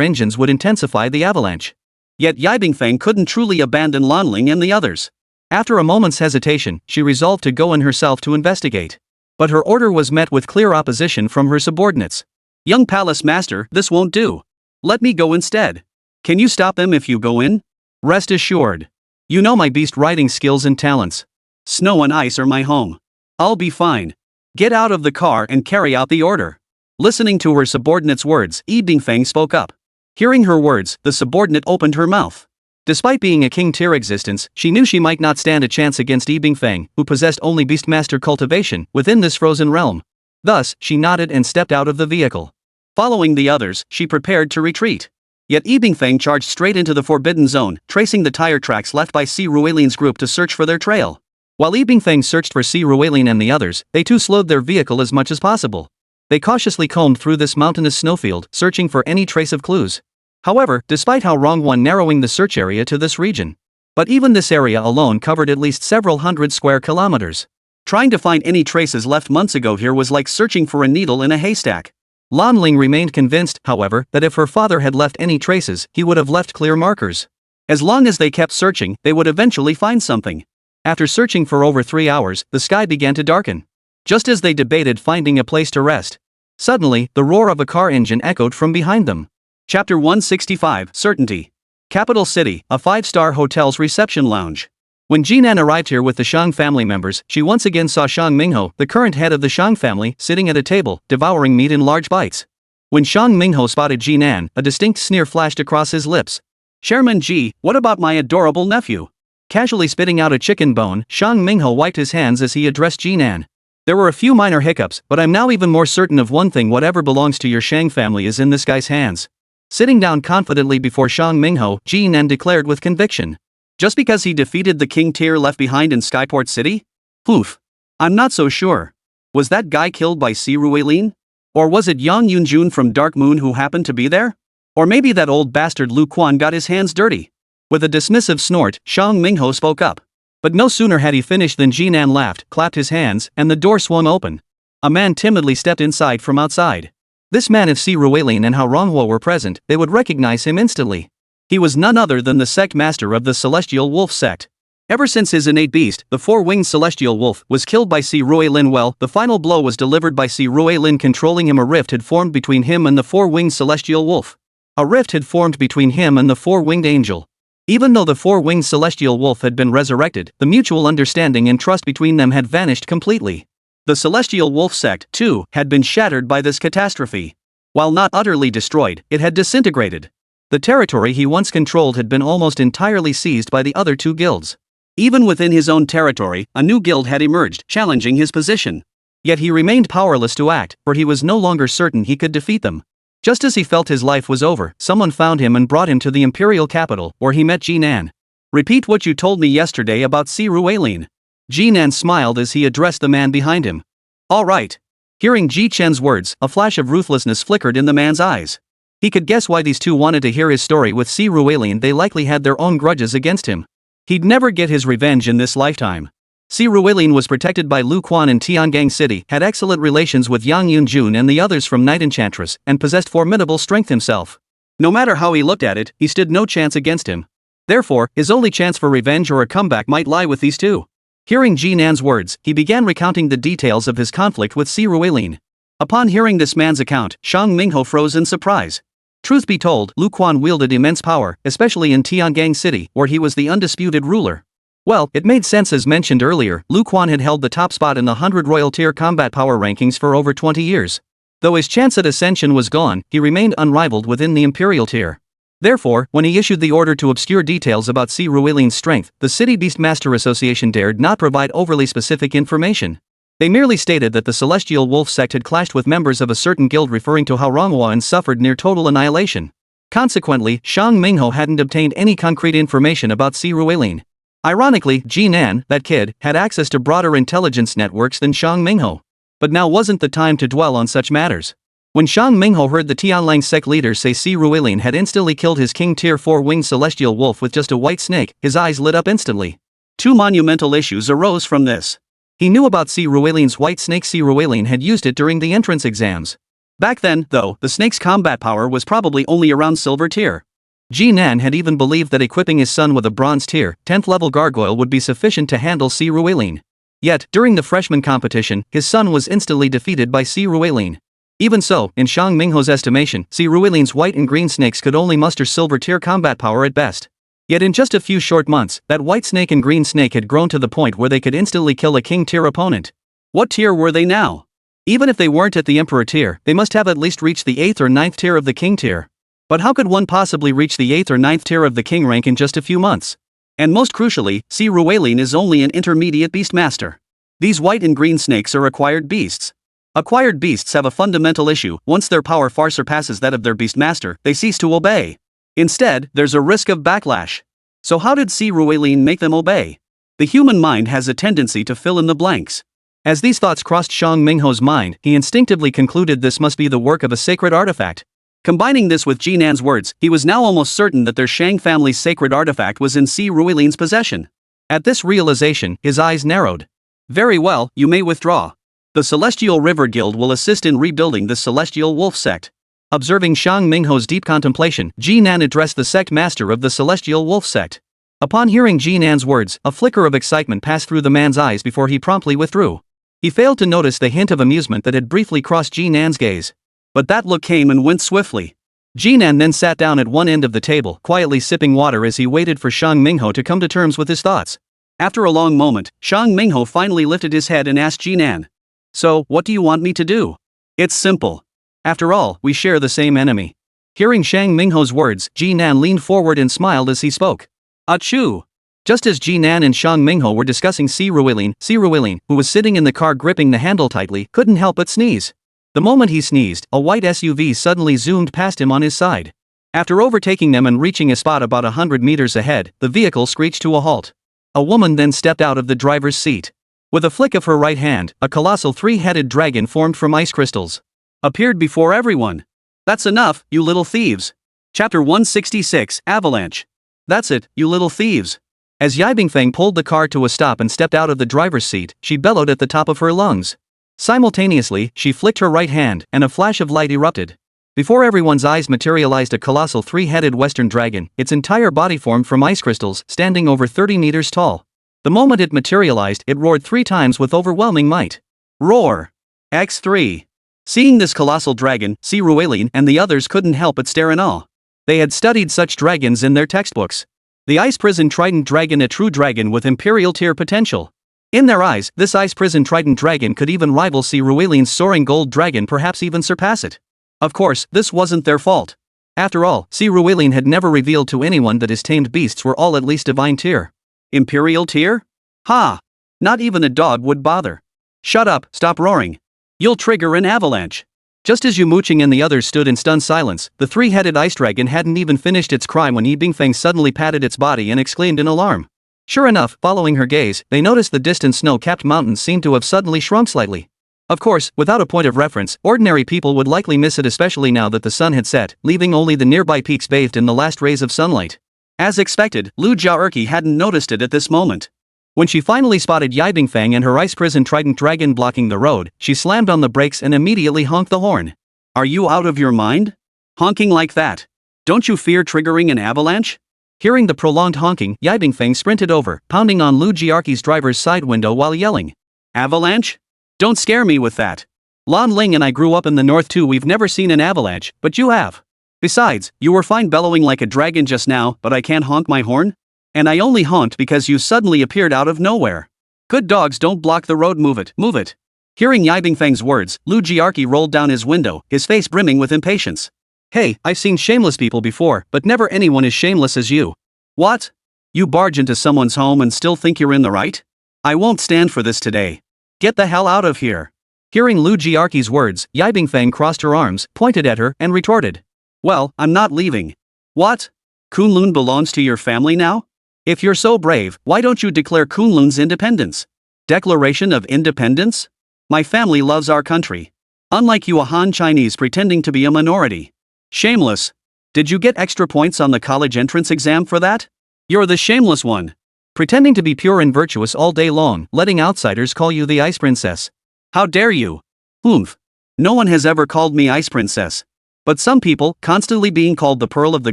engines would intensify the avalanche. Yet Yi Bingfeng couldn't truly abandon Lan Ling and the others. After a moment's hesitation, she resolved to go in herself to investigate. But her order was met with clear opposition from her subordinates. Young palace master, this won't do. Let me go instead. Can you stop them if you go in? Rest assured. You know my beast riding skills and talents. Snow and ice are my home. I'll be fine. Get out of the car and carry out the order. Listening to her subordinate's words, Yi Bingfeng spoke up. Hearing her words, the subordinate opened her mouth. Despite being a king-tier existence, she knew she might not stand a chance against Yi Bingfeng, who possessed only beastmaster cultivation, within this frozen realm. Thus, she nodded and stepped out of the vehicle. Following the others, she prepared to retreat. Yet Yi Bingfeng charged straight into the Forbidden Zone, tracing the tire tracks left by Si Ruilin's group to search for their trail. While Yi Bingfeng searched for Si Ruilin and the others, they too slowed their vehicle as much as possible. They cautiously combed through this mountainous snowfield, searching for any trace of clues. However, despite how wrong one narrowing the search area to this region. But even this area alone covered at least several hundred square kilometers. Trying to find any traces left months ago here was like searching for a needle in a haystack. Lan Ling remained convinced, however, that if her father had left any traces, he would have left clear markers. As long as they kept searching, they would eventually find something. After searching for over 3 hours, the sky began to darken. Just as they debated finding a place to rest. Suddenly, the roar of a car engine echoed from behind them. Chapter 165, Certainty. Capital City, a 5-star hotel's reception lounge. When Jinan arrived here with the Shang family members, she once again saw Shang Mingho, the current head of the Shang family, sitting at a table, devouring meat in large bites. When Shang Mingho spotted Jinan, a distinct sneer flashed across his lips. "Chairman Ji, what about my adorable nephew?" Casually spitting out a chicken bone, Shang Mingho wiped his hands as he addressed Jinan. "There were a few minor hiccups, but I'm now even more certain of one thing: whatever belongs to your Shang family is in this guy's hands." Sitting down confidently before Shang Mingho, Jinan declared with conviction. "Just because he defeated the king tier left behind in Skyport City? Oof. I'm not so sure. Was that guy killed by Si Rueilin? Or was it Yang Yunjun from Dark Moon who happened to be there? Or maybe that old bastard Lu Quan got his hands dirty?" With a dismissive snort, Shang Mingho spoke up. But no sooner had he finished than Jinan laughed, clapped his hands, and the door swung open. A man timidly stepped inside from outside. This man, if Si Rueilin and Hao Ronghua were present, they would recognize him instantly. He was none other than the sect master of the Celestial Wolf sect. Ever since his innate beast, the four-winged Celestial Wolf, was killed by Si Rueilin, the final blow was delivered by Si Rueilin controlling him. A rift had formed between him and the four-winged Celestial Wolf. A rift had formed between him and the four-winged angel. Even though the four-winged Celestial Wolf had been resurrected, the mutual understanding and trust between them had vanished completely. The Celestial Wolf sect, too, had been shattered by this catastrophe. While not utterly destroyed, it had disintegrated. The territory he once controlled had been almost entirely seized by the other two guilds. Even within his own territory, a new guild had emerged, challenging his position. Yet he remained powerless to act, for he was no longer certain he could defeat them. Just as he felt his life was over, someone found him and brought him to the imperial capital, where he met Jinan. "Repeat what you told me yesterday about Si Rueilin." Jinan smiled as he addressed the man behind him. "All right." Hearing Ji Chen's words, a flash of ruthlessness flickered in the man's eyes. He could guess why these two wanted to hear his story with Si Rueilin. They likely had their own grudges against him. He'd never get his revenge in this lifetime. Si Rueilin was protected by Lu Quan in Tiangang City, had excellent relations with Yang Yunjun and the others from Night Enchantress, and possessed formidable strength himself. No matter how he looked at it, he stood no chance against him. Therefore, his only chance for revenge or a comeback might lie with these two. Hearing Jinan's words, he began recounting the details of his conflict with Si Rueilin. Upon hearing this man's account, Shang Mingho froze in surprise. Truth be told, Lu Quan wielded immense power, especially in Tiangang City, where he was the undisputed ruler. Well, it made sense. As mentioned earlier, Lu Quan had held the top spot in the 100 Royal Tier combat power rankings for over 20 years. Though his chance at ascension was gone, he remained unrivaled within the Imperial Tier. Therefore, when he issued the order to obscure details about Si Rueilin's strength, the City Beastmaster Association dared not provide overly specific information. They merely stated that the Celestial Wolf sect had clashed with members of a certain guild referring to Hao Ronghua and suffered near total annihilation. Consequently, Shang Mingho hadn't obtained any concrete information about Si Rueilin. Ironically, Jinan, that kid, had access to broader intelligence networks than Shang Mingho. But now wasn't the time to dwell on such matters. When Shang Mingho heard the Tianlang sect leader say Si Rueilin had instantly killed his King Tier 4-winged Celestial Wolf with just a white snake, his eyes lit up instantly. Two monumental issues arose from this. He knew about Si Rueilin's white snake. Si Rueilin had used it during the entrance exams. Back then, though, the snake's combat power was probably only around silver tier. Jinan had even believed that equipping his son with a bronze tier, 10th level gargoyle would be sufficient to handle Si Rueilin. Yet, during the freshman competition, his son was instantly defeated by Si Rueilin. Even so, in Shang Mingho's estimation, Si Rueilin's white and green snakes could only muster silver tier combat power at best. Yet in just a few short months, that white snake and green snake had grown to the point where they could instantly kill a king tier opponent. What tier were they now? Even if they weren't at the emperor tier, they must have at least reached the 8th or 9th tier of the king tier. But how could one possibly reach the 8th or 9th tier of the king rank in just a few months? And most crucially, Si Rueilin is only an intermediate beastmaster. These white and green snakes are acquired beasts. Acquired beasts have a fundamental issue: once their power far surpasses that of their beastmaster, they cease to obey. Instead, there's a risk of backlash. So how did Si Rueilin make them obey? The human mind has a tendency to fill in the blanks. As these thoughts crossed Shang Mingho's mind, he instinctively concluded this must be the work of a sacred artifact. Combining this with Jinan's words, he was now almost certain that their Shang family's sacred artifact was in Si Rueilin's possession. At this realization, his eyes narrowed. Very well, you may withdraw. The Celestial River Guild will assist in rebuilding the Celestial Wolf sect. Observing Shang Mingho's deep contemplation, Jinan addressed the sect master of the Celestial Wolf sect. Upon hearing Jinan's words, a flicker of excitement passed through the man's eyes before he promptly withdrew. He failed to notice the hint of amusement that had briefly crossed Jinan's gaze. But that look came and went swiftly. Jinan then sat down at one end of the table, quietly sipping water as he waited for Shang Mingho to come to terms with his thoughts. After a long moment, Shang Mingho finally lifted his head and asked Jinan. So, what do you want me to do? It's simple. After all, we share the same enemy. Hearing Shang Mingho's words, Jinan leaned forward and smiled as he spoke. Achoo! Just as Jinan and Shang Mingho were discussing Si Ruilin, who was sitting in the car gripping the handle tightly, couldn't help but sneeze. The moment he sneezed, a white SUV suddenly zoomed past him on his side. After overtaking them and reaching a spot about 100 meters ahead, the vehicle screeched to a halt. A woman then stepped out of the driver's seat. With a flick of her right hand, a colossal three-headed dragon formed from ice crystals appeared before everyone. That's enough, you little thieves. Chapter 166, Avalanche. That's it, you little thieves. As Yibingfeng pulled the car to a stop and stepped out of the driver's seat, she bellowed at the top of her lungs. Simultaneously, she flicked her right hand, and a flash of light erupted. Before everyone's eyes materialized a colossal three-headed western dragon, its entire body formed from ice crystals, standing over 30 meters tall. The moment it materialized, it roared 3 times with overwhelming might. Roar! X3. Seeing this colossal dragon, Si Ruilin and the others couldn't help but stare in awe. They had studied such dragons in their textbooks. The ice prison trident dragon, a true dragon with imperial tier potential. In their eyes, this ice prison trident dragon could even rival Si Ruilin's soaring gold dragon, perhaps even surpass it. Of course, this wasn't their fault. After all, Si Ruilin had never revealed to anyone that his tamed beasts were all at least divine tier. Imperial tier? Ha! Not even a dog would bother. Shut up, stop roaring. You'll trigger an avalanche. Just as Yumo Qing and the others stood in stunned silence, the three-headed ice dragon hadn't even finished its cry when Yibingfeng suddenly patted its body and exclaimed in alarm. Sure enough, following her gaze, they noticed the distant snow-capped mountains seemed to have suddenly shrunk slightly. Of course, without a point of reference, ordinary people would likely miss it, especially now that the sun had set, leaving only the nearby peaks bathed in the last rays of sunlight. As expected, Lu Jiaerqi hadn't noticed it at this moment. When she finally spotted Yibingfeng and her ice prison trident dragon blocking the road, she slammed on the brakes and immediately honked the horn. Are you out of your mind? Honking like that? Don't you fear triggering an avalanche? Hearing the prolonged honking, Yibingfeng sprinted over, pounding on Lu Jiaerqi's driver's side window while yelling. Avalanche? Don't scare me with that. Lan Ling and I grew up in the north too. We've never seen an avalanche, but you have. Besides, you were fine bellowing like a dragon just now, but I can't honk my horn? And I only honked because you suddenly appeared out of nowhere. Good dogs don't block the road, move it, move it. Hearing Yibingfeng's words, Lu Jiaerqi rolled down his window, his face brimming with impatience. Hey, I've seen shameless people before, but never anyone as shameless as you. What? You barge into someone's home and still think you're in the right? I won't stand for this today. Get the hell out of here. Hearing Lu Jiaerqi's words, Yibingfeng crossed her arms, pointed at her, and retorted. Well, I'm not leaving. What? Kunlun belongs to your family now? If you're so brave, why don't you declare Kunlun's independence? Declaration of Independence? My family loves our country. Unlike you, a Han Chinese pretending to be a minority. Shameless. Did you get extra points on the college entrance exam for that? You're the shameless one. Pretending to be pure and virtuous all day long, letting outsiders call you the Ice Princess. How dare you? Oomph. No one has ever called me Ice Princess. But some people, constantly being called the Pearl of the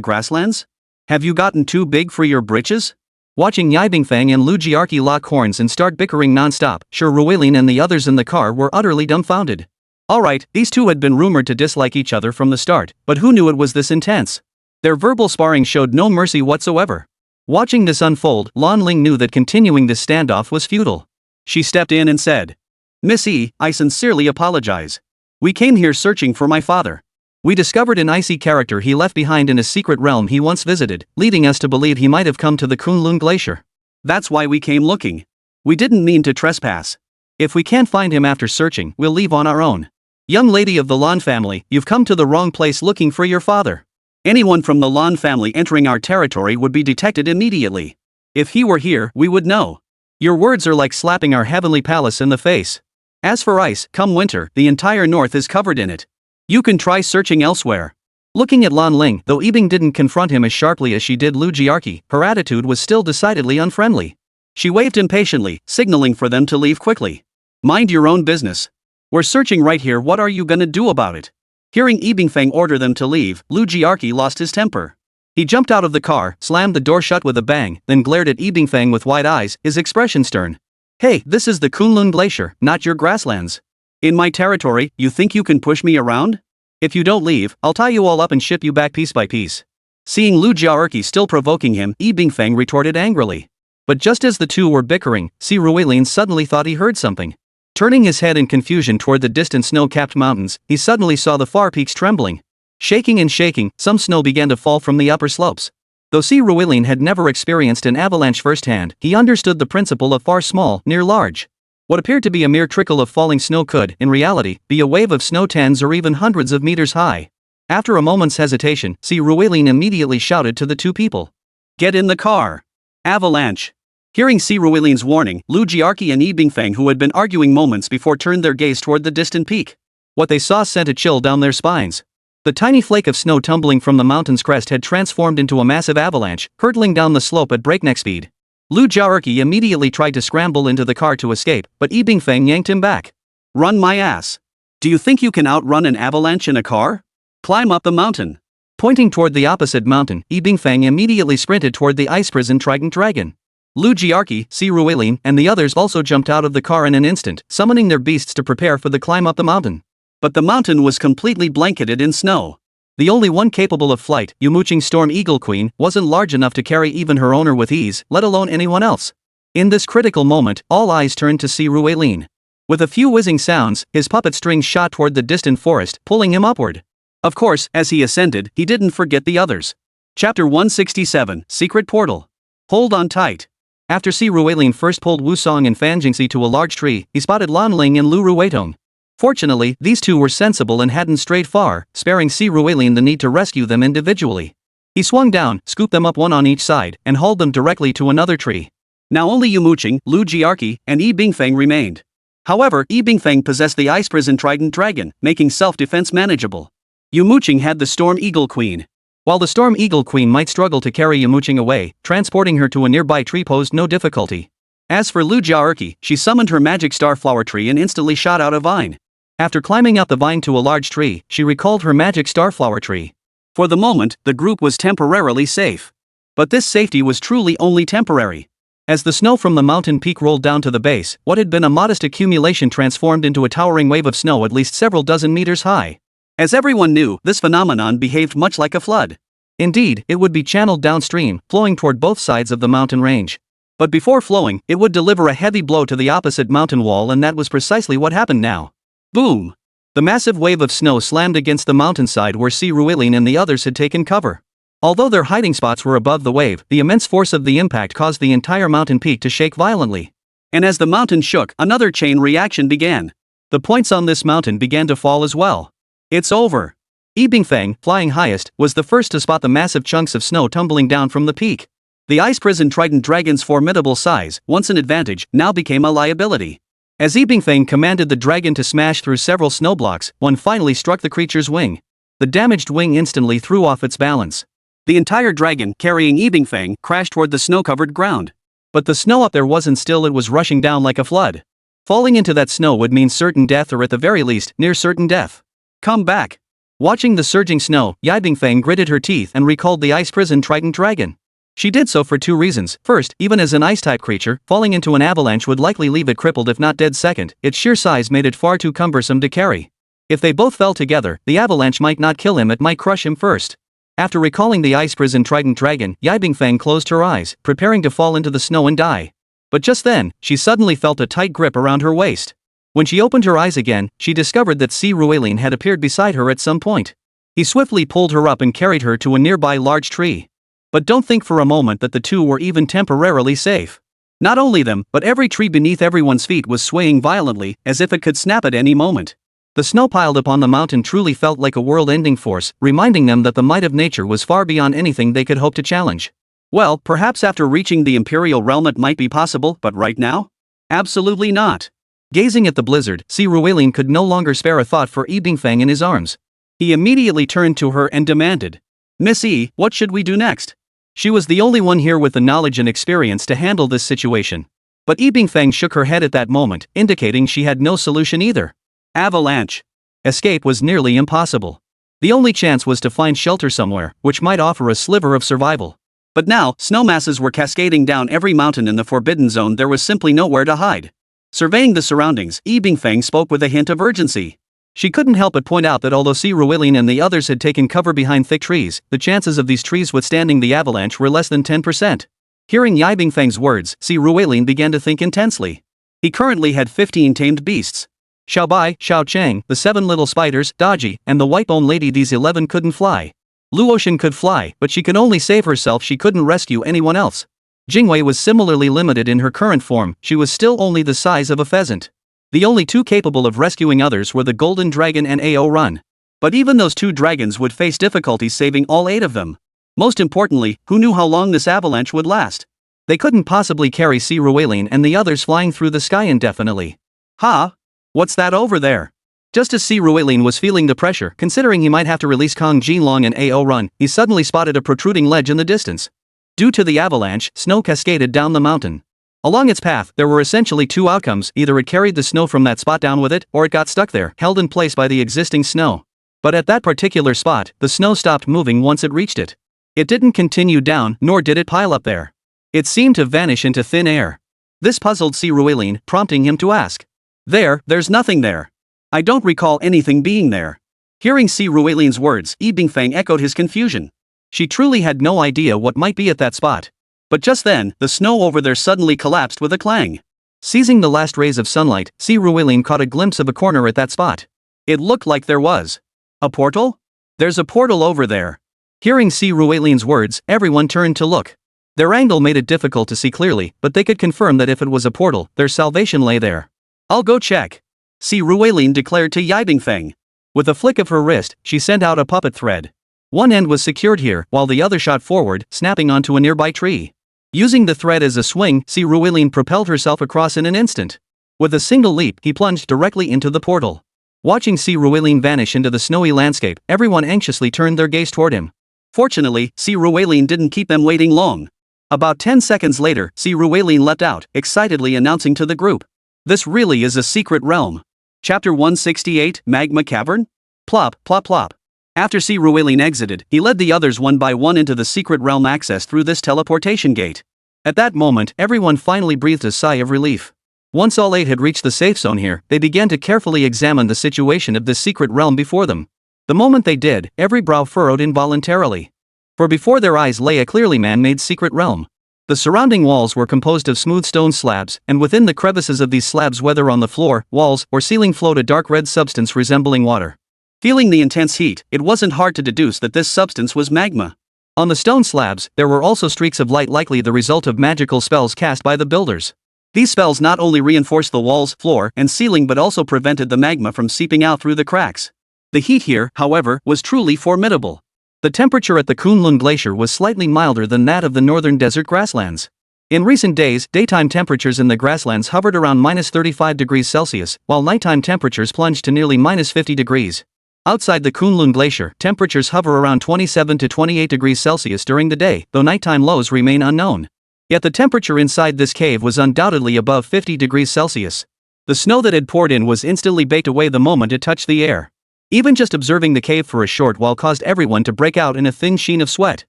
Grasslands? Have you gotten too big for your britches? Watching Yibingfeng and Lu Jiaerqi lock horns and start bickering non-stop, Shi Ruilin and the others in the car were utterly dumbfounded. Alright, these two had been rumored to dislike each other from the start, but who knew it was this intense? Their verbal sparring showed no mercy whatsoever. Watching this unfold, Lan Ling knew that continuing this standoff was futile. She stepped in and said, Miss E, I sincerely apologize. We came here searching for my father. We discovered an icy character he left behind in a secret realm he once visited, leading us to believe he might have come to the Kunlun Glacier. That's why we came looking. We didn't mean to trespass. If we can't find him after searching, we'll leave on our own. Young lady of the Lan family, you've come to the wrong place looking for your father. Anyone from the Lan family entering our territory would be detected immediately. If he were here, we would know. Your words are like slapping our heavenly palace in the face. As for ice, come winter, the entire north is covered in it. You can try searching elsewhere. Looking at Lan Ling, though Yibing didn't confront him as sharply as she did Lu Jiaerqi, her attitude was still decidedly unfriendly. She waved impatiently, signaling for them to leave quickly. Mind your own business. We're searching right here, what are you gonna do about it? Hearing Yibingfeng order them to leave, Lu Jiaerqi lost his temper. He jumped out of the car, slammed the door shut with a bang, then glared at Yibingfeng with wide eyes, his expression stern. Hey, this is the Kunlun Glacier, not your grasslands. In my territory, you think you can push me around? If you don't leave, I'll tie you all up and ship you back piece by piece. Seeing Lu Jiaerqi still provoking him, Yibingfeng retorted angrily. But just as the two were bickering, Si Ruilin suddenly thought he heard something. Turning his head in confusion toward the distant snow-capped mountains, he suddenly saw the far peaks trembling. Shaking and shaking, some snow began to fall from the upper slopes. Though Si Ruilin had never experienced an avalanche firsthand, he understood the principle of far small, near large. What appeared to be a mere trickle of falling snow could, in reality, be a wave of snow tens or even hundreds of meters high. After a moment's hesitation, Si Ruilin immediately shouted to the two people. "Get in the car! Avalanche!" Hearing Si Ruilin's warning, Lu Jiarqi and Yi Bingfeng, who had been arguing moments before, turned their gaze toward the distant peak. What they saw sent a chill down their spines. The tiny flake of snow tumbling from the mountain's crest had transformed into a massive avalanche, hurtling down the slope at breakneck speed. Lu Jiarqi immediately tried to scramble into the car to escape, but Yi Bingfeng yanked him back. "Run my ass. Do you think you can outrun an avalanche in a car? Climb up the mountain." Pointing toward the opposite mountain, Yi Bingfeng immediately sprinted toward the ice prison trident dragon. Lu Jiarqi, Si Ruilin, and the others also jumped out of the car in an instant, summoning their beasts to prepare for the climb up the mountain. But the mountain was completely blanketed in snow. The only one capable of flight, Yumo Qing Storm Eagle Queen, wasn't large enough to carry even her owner with ease, let alone anyone else. In this critical moment, all eyes turned to Si Ruilin. With a few whizzing sounds, his puppet strings shot toward the distant forest, pulling him upward. Of course, as he ascended, he didn't forget the others. Chapter 167, Secret Portal. Hold on tight. After Si Ruilin first pulled Wu Song and Fan Jingxi to a large tree, he spotted Lan Ling and Lu Ruitong. Fortunately, these two were sensible and hadn't strayed far, sparing Si Ruilin the need to rescue them individually. He swung down, scooped them up one on each side, and hauled them directly to another tree. Now only Yumo Qing, Lu Jiarqi, and Yi Bingfeng remained. However, Yi Bingfeng possessed the Ice Prison Trident Dragon, making self-defense manageable. Yumo Qing had the Storm Eagle Queen. While the Storm Eagle Queen might struggle to carry Yumo Qing away, transporting her to a nearby tree posed no difficulty. As for Lu Jiarqi, she summoned her magic starflower tree and instantly shot out a vine. After climbing out the vine to a large tree, she recalled her magic starflower tree. For the moment, the group was temporarily safe. But this safety was truly only temporary. As the snow from the mountain peak rolled down to the base, what had been a modest accumulation transformed into a towering wave of snow at least several dozen meters high. As everyone knew, this phenomenon behaved much like a flood. Indeed, it would be channeled downstream, flowing toward both sides of the mountain range. But before flowing, it would deliver a heavy blow to the opposite mountain wall, and that was precisely what happened now. Boom! The massive wave of snow slammed against the mountainside where Si Ruilin and the others had taken cover. Although their hiding spots were above the wave, the immense force of the impact caused the entire mountain peak to shake violently. And as the mountain shook, another chain reaction began. The points on this mountain began to fall as well. It's over. Yi Bingfeng, flying highest, was the first to spot the massive chunks of snow tumbling down from the peak. The Ice Prison Trident Dragon's formidable size, once an advantage, now became a liability. As Yi Bingfeng commanded the dragon to smash through several snow blocks, one finally struck the creature's wing. The damaged wing instantly threw off its balance. The entire dragon, carrying Yi Bingfeng, crashed toward the snow-covered ground. But the snow up there wasn't still, it was rushing down like a flood. Falling into that snow would mean certain death, or at the very least, near certain death. Come back. Watching the surging snow, Yi Bingfeng gritted her teeth and recalled the Ice Prison Trident Dragon. She did so for two reasons. First, even as an ice-type creature, falling into an avalanche would likely leave it crippled if not dead. Second, its sheer size made it far too cumbersome to carry. If they both fell together, the avalanche might not kill him, it might crush him first. After recalling the Ice Prison Trident Dragon, Yi Bingfeng closed her eyes, preparing to fall into the snow and die. But just then, she suddenly felt a tight grip around her waist. When she opened her eyes again, she discovered that Si Ruilin had appeared beside her at some point. He swiftly pulled her up and carried her to a nearby large tree. But don't think for a moment that the two were even temporarily safe. Not only them, but every tree beneath everyone's feet was swaying violently, as if it could snap at any moment. The snow piled up on the mountain truly felt like a world-ending force, reminding them that the might of nature was far beyond anything they could hope to challenge. Well, perhaps after reaching the Imperial Realm it might be possible, but right now? Absolutely not. Gazing at the blizzard, Si Ruilin could no longer spare a thought for Yi Bingfeng in his arms. He immediately turned to her and demanded, "Miss Yi, what should we do next?" She was the only one here with the knowledge and experience to handle this situation. But Yi Bingfeng shook her head at that moment, indicating she had no solution either. Avalanche. Escape was nearly impossible. The only chance was to find shelter somewhere, which might offer a sliver of survival. But now, snow masses were cascading down every mountain in the Forbidden Zone. There was simply nowhere to hide. Surveying the surroundings, Yi Bingfeng spoke with a hint of urgency. She couldn't help but point out that although Si Ruilin and the others had taken cover behind thick trees, the chances of these trees withstanding the avalanche were less than 10%. Hearing Yi Bingfeng's words, Si Ruilin began to think intensely. He currently had 15 tamed beasts. Xiao Bai, Xiao Chang, the 7 little spiders, Daji, and the white-bone lady. These 11 couldn't fly. Luotian could fly, but she could only save herself. She couldn't rescue anyone else. Jingwei was similarly limited in her current form. She was still only the size of a pheasant. The only two capable of rescuing others were the Golden Dragon and Ao Run. But even those two dragons would face difficulties saving all 8 of them. Most importantly, who knew how long this avalanche would last? They couldn't possibly carry Si Ruilin and the others flying through the sky indefinitely. Ha! What's that over there? Just as Si Ruilin was feeling the pressure, considering he might have to release Jin Long and Ao Run, he suddenly spotted a protruding ledge in the distance. Due to the avalanche, snow cascaded down the mountain. Along its path, there were essentially two outcomes: either it carried the snow from that spot down with it, or it got stuck there, held in place by the existing snow. But at that particular spot, the snow stopped moving once it reached it. It didn't continue down, nor did it pile up there. It seemed to vanish into thin air. This puzzled Si Ruilin, prompting him to ask. There's nothing there. I don't recall anything being there. Hearing Si Ruilin's words, Yi Bingfeng echoed his confusion. She truly had no idea what might be at that spot. But just then, the snow over there suddenly collapsed with a clang. Seizing the last rays of sunlight, Si Ruilin caught a glimpse of a corner at that spot. It looked like there was a portal? There's a portal over there. Hearing Si Ruilin's words, everyone turned to look. Their angle made it difficult to see clearly, but they could confirm that if it was a portal, their salvation lay there. I'll go check, Si Ruilin declared to Yi Bingfeng. With a flick of her wrist, she sent out a puppet thread. One end was secured here, while the other shot forward, snapping onto a nearby tree. Using the thread as a swing, Si Ruilin propelled herself across in an instant. With a single leap, he plunged directly into the portal. Watching Si Ruilin vanish into the snowy landscape, everyone anxiously turned their gaze toward him. Fortunately, Si Ruilin didn't keep them waiting long. About 10 seconds later, Si Ruilin leapt out, excitedly announcing to the group. This really is a secret realm. Chapter 168, Magma Cavern? Plop, plop, plop. After Si Ruilin exited, he led the others one by one into the secret realm access through this teleportation gate. At that moment, everyone finally breathed a sigh of relief. Once all 8 had reached the safe zone here, they began to carefully examine the situation of this secret realm before them. The moment they did, every brow furrowed involuntarily. For before their eyes lay a clearly man-made secret realm. The surrounding walls were composed of smooth stone slabs, and within the crevices of these slabs, whether on the floor, walls, or ceiling, flowed a dark red substance resembling water. Feeling the intense heat, it wasn't hard to deduce that this substance was magma. On the stone slabs, there were also streaks of light, likely the result of magical spells cast by the builders. These spells not only reinforced the walls, floor, and ceiling but also prevented the magma from seeping out through the cracks. The heat here, however, was truly formidable. The temperature at the Kunlun Glacier was slightly milder than that of the northern desert grasslands. In recent days, daytime temperatures in the grasslands hovered around -35 degrees Celsius, while nighttime temperatures plunged to nearly -50 degrees. Outside the Kunlun Glacier, temperatures hover around 27 to 28 degrees Celsius during the day, though nighttime lows remain unknown. Yet the temperature inside this cave was undoubtedly above 50 degrees Celsius. The snow that had poured in was instantly baked away the moment it touched the air. Even just observing the cave for a short while caused everyone to break out in a thin sheen of sweat.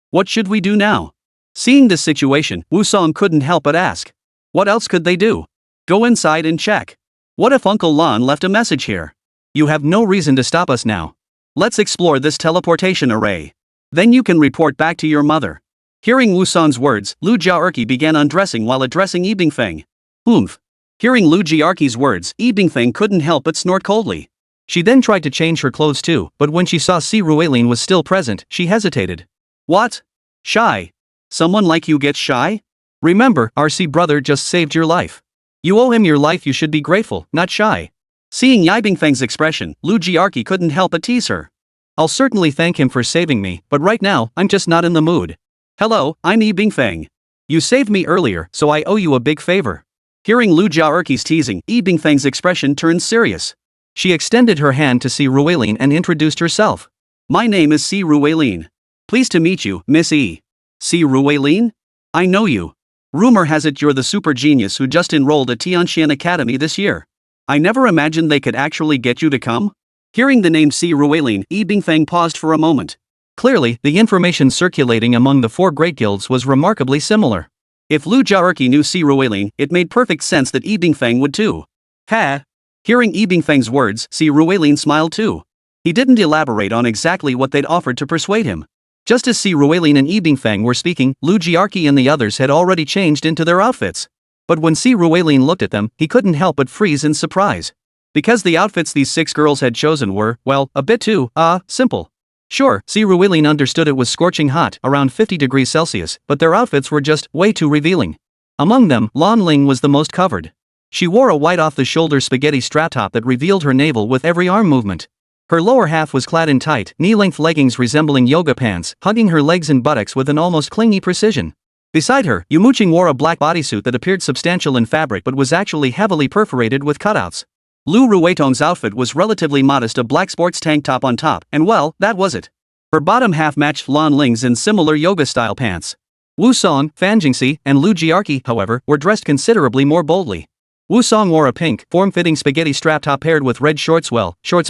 What should we do now? Seeing this situation, Wu Song couldn't help but ask. What else could they do? Go inside and check. What if Uncle Lan left a message here? You have no reason to stop us now. Let's explore this teleportation array. Then you can report back to your mother. Hearing Wu Song's words, Lu Jiaerqi began undressing while addressing Yi Bingfeng. Oomph. Hearing Lu Jiaerqi's words, Yi Bingfeng couldn't help but snort coldly. She then tried to change her clothes too, but when she saw Si Ruilin was still present, she hesitated. What? Shy? Someone like you gets shy? Remember, our Si brother just saved your life. You owe him your life. You should be grateful, not shy. Seeing Yi Bingfeng's expression, Lu Jiaerqi couldn't help but tease her. I'll certainly thank him for saving me, but right now, I'm just not in the mood. Hello, I'm Yi Bingfeng. You saved me earlier, so I owe you a big favor. Hearing Lu Jiaerqi's teasing, Yi Bingfeng's expression turned serious. She extended her hand to Si Ruilin and introduced herself. My name is Si Ruilin. Pleased to meet you, Miss E. Si Ruilin? I know you. Rumor has it you're the super genius who just enrolled at Tianxian Academy this year. I never imagined they could actually get you to come. Hearing the name Si Ruilin, Yi Bingfeng paused for a moment. Clearly, the information circulating among the 4 great guilds was remarkably similar. If Lu Jiaerqi knew Si Ruilin, it made perfect sense that Yi Bingfeng would too. Ha! Hearing Yi Bingfeng's words, Si Ruilin smiled too. He didn't elaborate on exactly what they'd offered to persuade him. Just as Si Ruilin and Yi Bingfang were speaking, Lu Jiarqi and the others had already changed into their outfits. But when Si Ruilin looked at them, he couldn't help but freeze in surprise. Because the outfits these 6 girls had chosen were, well, a bit too, simple. Sure, Si Ruilin understood it was scorching hot, around 50 degrees Celsius, but their outfits were just way too revealing. Among them, Lan Ling was the most covered. She wore a white off-the-shoulder spaghetti strap top that revealed her navel with every arm movement. Her lower half was clad in tight, knee-length leggings resembling yoga pants, hugging her legs and buttocks with an almost clingy precision. Beside her, Yumo Qing wore a black bodysuit that appeared substantial in fabric but was actually heavily perforated with cutouts. Lu Ruitong's outfit was relatively modest, a black sports tank top on top, and well, that was it. Her bottom half matched Lan Ling's in similar yoga-style pants. Wu Song, Fan Jingxi, and Lu Jiarqi, however, were dressed considerably more boldly. Wu Song wore a pink, form-fitting spaghetti strap top paired with red shorts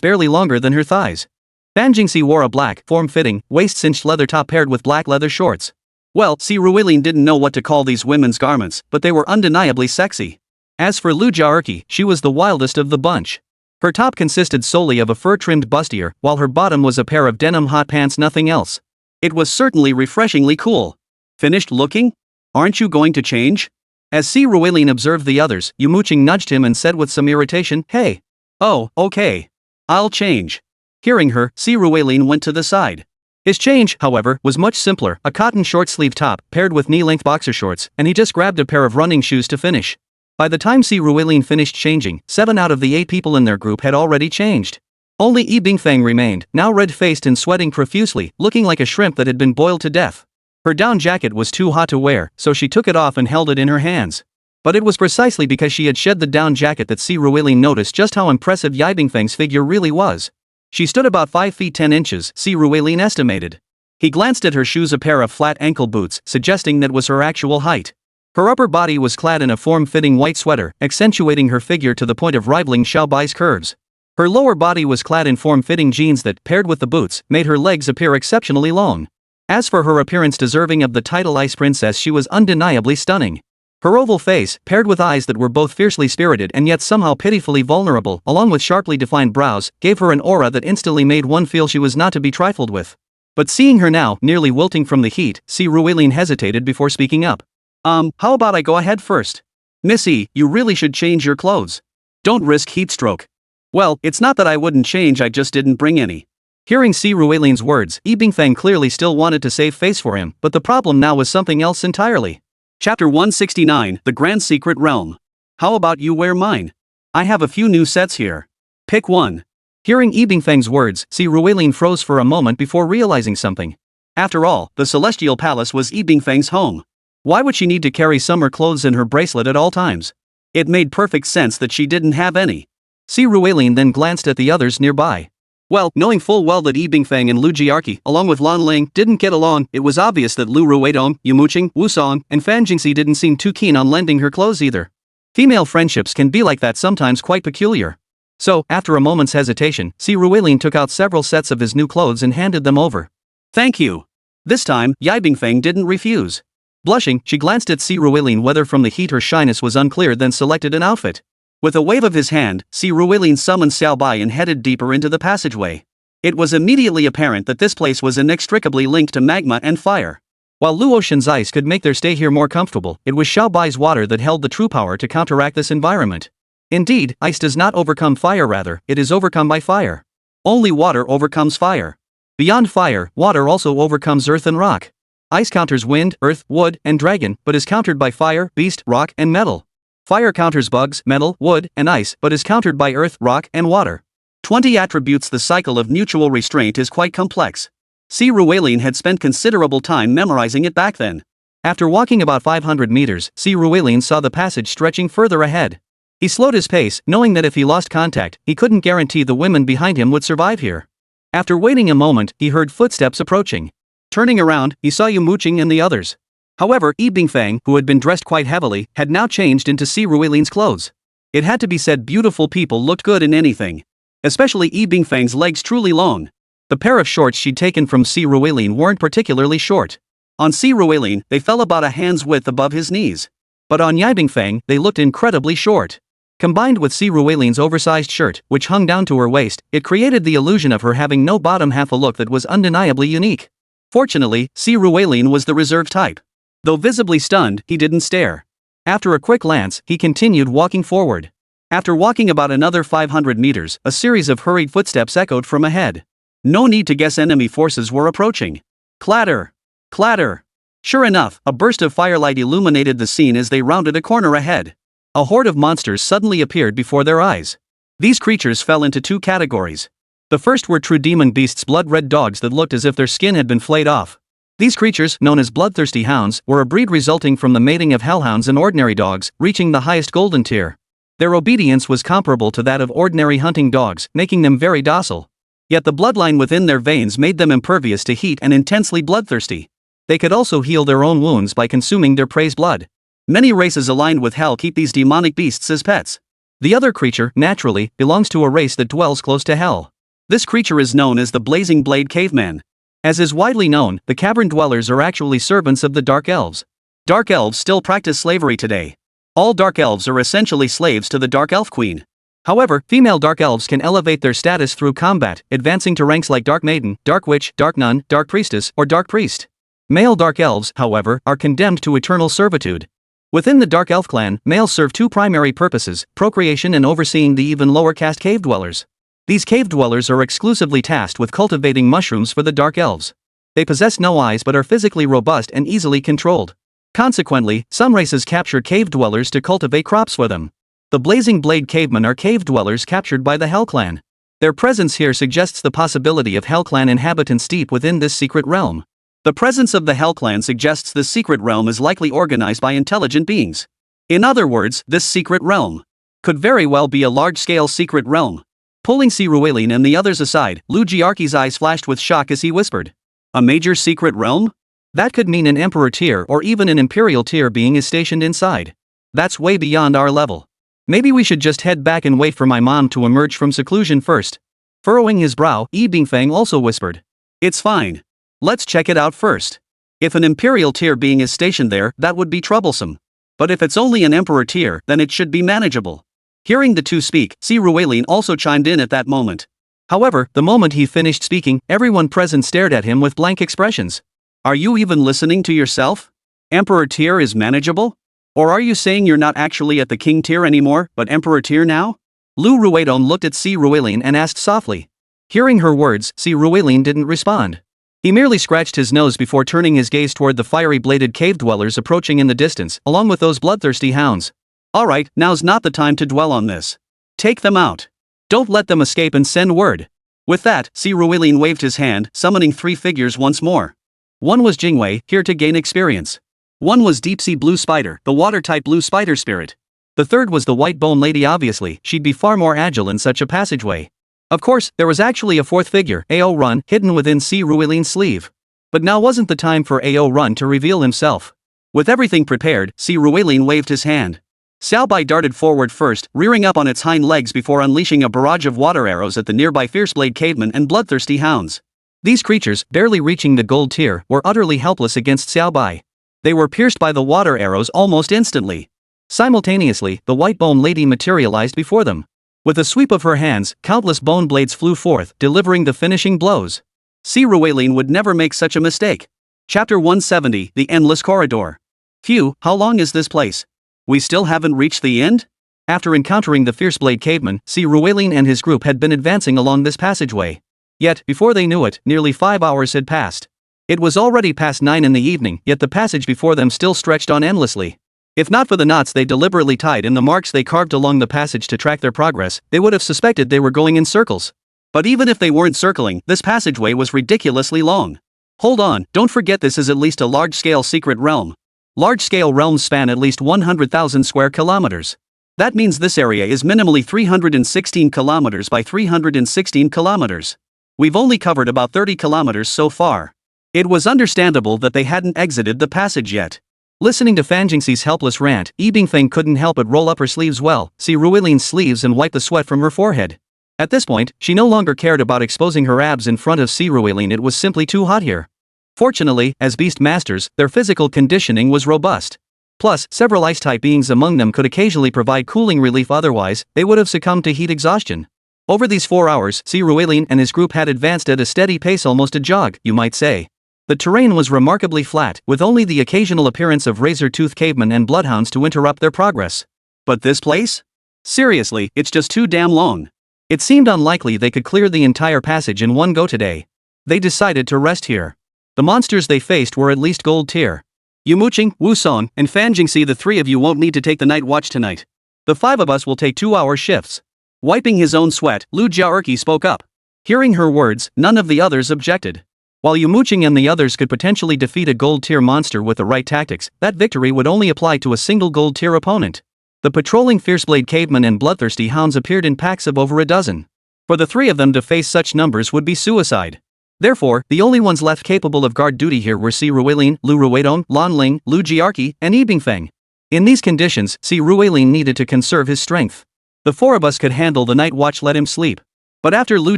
barely longer than her thighs. Fan Jingxi wore a black, form-fitting, waist-cinched leather top paired with black leather shorts. Well, Si Ruilin didn't know what to call these women's garments, but they were undeniably sexy. As for Lu Jiarqi, she was the wildest of the bunch. Her top consisted solely of a fur-trimmed bustier, while her bottom was a pair of denim hot pants, nothing else. It was certainly refreshingly cool. Finished looking? Aren't you going to change? As Si Ruilin observed the others, Yumo Qing nudged him and said with some irritation, "Hey. Oh, okay. I'll change." Hearing her, Si Ruilin went to the side. His change, however, was much simpler, a cotton short-sleeve top, paired with knee-length boxer shorts, and he just grabbed a pair of running shoes to finish. By the time Si Ruilin finished changing, 7 out of the 8 people in their group had already changed. Only Yi Bingfang remained, now red-faced and sweating profusely, looking like a shrimp that had been boiled to death. Her down jacket was too hot to wear, so she took it off and held it in her hands. But it was precisely because she had shed the down jacket that Si Ruilin noticed just how impressive Yi Bingfang's figure really was. She stood about 5 feet 10 inches, Si Ruilin estimated. He glanced at her shoes, a pair of flat ankle boots, suggesting that was her actual height. Her upper body was clad in a form-fitting white sweater, accentuating her figure to the point of rivaling Xiaobai's curves. Her lower body was clad in form-fitting jeans that, paired with the boots, made her legs appear exceptionally long. As for her appearance deserving of the title Ice Princess, she was undeniably stunning. Her oval face, paired with eyes that were both fiercely spirited and yet somehow pitifully vulnerable, along with sharply defined brows, gave her an aura that instantly made one feel she was not to be trifled with. But seeing her now, nearly wilting from the heat, Si Ruilin hesitated before speaking up. How about I go ahead first? Missy, you really should change your clothes. Don't risk heatstroke. Well, it's not that I wouldn't change, I just didn't bring any. Hearing Si Ruilin's words, Yi Bingfang clearly still wanted to save face for him, but the problem now was something else entirely. Chapter 169, The Grand Secret Realm. How about you wear mine? I have a few new sets here. Pick one. Hearing Yi Bingfang's words, Si Ruilin froze for a moment before realizing something. After all, the Celestial Palace was Yi Bingfang's home. Why would she need to carry summer clothes in her bracelet at all times? It made perfect sense that she didn't have any. Si Ruilin then glanced at the others nearby. Well, knowing full well that Yi Bingfang and Lu Jiarqi, along with Lan Ling, didn't get along, it was obvious that Lu Ruitong, Yumo Qing, Wu Song, and Fan Jingxi didn't seem too keen on lending her clothes either. Female friendships can be like that, sometimes quite peculiar. So, after a moment's hesitation, Si Ruilin took out several sets of his new clothes and handed them over. Thank you. This time, Yi Bingfang didn't refuse. Blushing, she glanced at Si Ruilin, whether from the heat or shyness was unclear, then selected an outfit. With a wave of his hand, Si Ruilin summoned Xiaobai and headed deeper into the passageway. It was immediately apparent that this place was inextricably linked to magma and fire. While Luotian's ice could make their stay here more comfortable, it was Xiaobai's water that held the true power to counteract this environment. Indeed, ice does not overcome fire, rather, it is overcome by fire. Only water overcomes fire. Beyond fire, water also overcomes earth and rock. Ice counters wind, earth, wood, and dragon, but is countered by fire, beast, rock, and metal. Fire counters bugs, metal, wood, and ice, but is countered by earth, rock, and water. 20 attributes. The cycle of mutual restraint is quite complex. Si Ruilin had spent considerable time memorizing it back then. After walking about 500 meters, Si Ruilin saw the passage stretching further ahead. He slowed his pace, knowing that if he lost contact, he couldn't guarantee the women behind him would survive here. After waiting a moment, he heard footsteps approaching. Turning around, he saw Yumo Qing and the others. However, Yi Bingfang, who had been dressed quite heavily, had now changed into Si Ruilin's clothes. It had to be said, beautiful people looked good in anything. Especially Yi Bingfang's legs, truly long. The pair of shorts she'd taken from Si Ruilin weren't particularly short. On Si Ruilin, they fell about a hand's width above his knees. But on Yi Bingfang, they looked incredibly short. Combined with Si Ruilin's oversized shirt, which hung down to her waist, it created the illusion of her having no bottom half, a look that was undeniably unique. Fortunately, Si Ruelin was the reserve type. Though visibly stunned, he didn't stare. After a quick glance, he continued walking forward. After walking about another 500 meters, a series of hurried footsteps echoed from ahead. No need to guess, enemy forces were approaching. Clatter! Clatter! Sure enough, a burst of firelight illuminated the scene as they rounded a corner ahead. A horde of monsters suddenly appeared before their eyes. These creatures fell into two categories. The first were true demon beasts, blood-red dogs that looked as if their skin had been flayed off. These creatures, known as bloodthirsty hounds, were a breed resulting from the mating of hellhounds and ordinary dogs, reaching the highest golden tier. Their obedience was comparable to that of ordinary hunting dogs, making them very docile. Yet the bloodline within their veins made them impervious to heat and intensely bloodthirsty. They could also heal their own wounds by consuming their prey's blood. Many races aligned with hell keep these demonic beasts as pets. The other creature, naturally, belongs to a race that dwells close to hell. This creature is known as the Blazing Blade Caveman. As is widely known, the cavern dwellers are actually servants of the Dark Elves. Dark Elves still practice slavery today. All Dark Elves are essentially slaves to the Dark Elf Queen. However, female Dark Elves can elevate their status through combat, advancing to ranks like Dark Maiden, Dark Witch, Dark Nun, Dark Priestess, or Dark Priest. Male Dark Elves, however, are condemned to eternal servitude. Within the Dark Elf clan, males serve two primary purposes: procreation and overseeing the even lower caste cave dwellers. These cave dwellers are exclusively tasked with cultivating mushrooms for the Dark Elves. They possess no eyes but are physically robust and easily controlled. Consequently, some races capture cave dwellers to cultivate crops for them. The Blazing Blade Cavemen are cave dwellers captured by the Hell Clan. Their presence here suggests the possibility of Hell Clan inhabitants deep within this secret realm. The presence of the Hell Clan suggests this secret realm is likely organized by intelligent beings. In other words, this secret realm could very well be a large-scale secret realm. Pulling Si Ruelin and the others aside, Lu Jiarqi's eyes flashed with shock as he whispered, "A major secret realm? That could mean an Emperor tier or even an Imperial tier being is stationed inside. That's way beyond our level. Maybe we should just head back and wait for my mom to emerge from seclusion first." Furrowing his brow, Yi Bingfeng also whispered, "It's fine. Let's check it out first. If an Imperial tier being is stationed there, that would be troublesome. But if it's only an Emperor tier, then it should be manageable." Hearing the two speak, Si Ruelin also chimed in at that moment. However, the moment he finished speaking, everyone present stared at him with blank expressions. Are you even listening to yourself? Emperor tier is manageable? Or are you saying you're not actually at the king tier anymore, but Emperor tier now? Lu Ruedong looked at Si Ruelin and asked softly. Hearing her words, Si Ruelin didn't respond. He merely scratched his nose before turning his gaze toward the fiery-bladed cave dwellers approaching in the distance, along with those bloodthirsty hounds. Alright, now's not the time to dwell on this. Take them out. Don't let them escape and send word. With that, Si Ruelin waved his hand, summoning three figures once more. One was Jingwei, here to gain experience. One was Deep-Sea Blue Spider, the water-type blue spider spirit. The third was the White Bone Lady. Obviously, she'd be far more agile in such a passageway. Of course, there was actually a fourth figure, Ao Run, hidden within Si Ruelin's sleeve. But now wasn't the time for Ao Run to reveal himself. With everything prepared, Si Ruelin waved his hand. Xiao Bai darted forward first, rearing up on its hind legs before unleashing a barrage of water arrows at the nearby fierce-blade cavemen and bloodthirsty hounds. These creatures, barely reaching the gold tier, were utterly helpless against Xiao Bai. They were pierced by the water arrows almost instantly. Simultaneously, the White Bone Lady materialized before them. With a sweep of her hands, countless bone blades flew forth, delivering the finishing blows. Si Ruelin would never make such a mistake. Chapter 170, The Endless Corridor. Phew, how long is this place? We still haven't reached the end? After encountering the fierce-blade caveman, Si Ruelin and his group had been advancing along this passageway. Yet, before they knew it, nearly 5 hours had passed. It was already past 9 in the evening, yet the passage before them still stretched on endlessly. If not for the knots they deliberately tied and the marks they carved along the passage to track their progress, they would have suspected they were going in circles. But even if they weren't circling, this passageway was ridiculously long. Hold on, don't forget this is at least a large-scale secret realm. Large-scale realms span at least 100,000 square kilometers. That means this area is minimally 316 kilometers by 316 kilometers. We've only covered about 30 kilometers so far. It was understandable that they hadn't exited the passage yet. Listening to Fan Jingxi's helpless rant, Yi Bingfeng couldn't help but roll up her sleeves Si Ruelin's sleeves and wipe the sweat from her forehead. At this point, she no longer cared about exposing her abs in front of Si Ruelin. It was simply too hot here. Fortunately, as beast masters, their physical conditioning was robust. Plus, several ice-type beings among them could occasionally provide cooling relief, otherwise, they would have succumbed to heat exhaustion. Over these 4 hours, Si Ruelin and his group had advanced at a steady pace, almost a jog, you might say. The terrain was remarkably flat, with only the occasional appearance of razor-toothed cavemen and bloodhounds to interrupt their progress. But this place? Seriously, it's just too damn long. It seemed unlikely they could clear the entire passage in one go today. They decided to rest here. The monsters they faced were at least gold tier. Yumo Qing, Wusong, and Fan Jingxi, the three of you won't need to take the night watch tonight. The five of us will take 2-hour shifts. Wiping his own sweat, Lu Jiaerqi spoke up. Hearing her words, none of the others objected. While Yumo Qing and the others could potentially defeat a gold tier monster with the right tactics, that victory would only apply to a single gold tier opponent. The patrolling fierceblade cavemen and bloodthirsty hounds appeared in packs of over a dozen. For the three of them to face such numbers would be suicide. Therefore, the only ones left capable of guard duty here were Si Ruilin, Lu Ruidong, Lan Ling, Lu Jiaerqi, and Yi Bingfeng. In these conditions, Si Ruilin needed to conserve his strength. The four of us could handle the night watch, let him sleep. But after Lu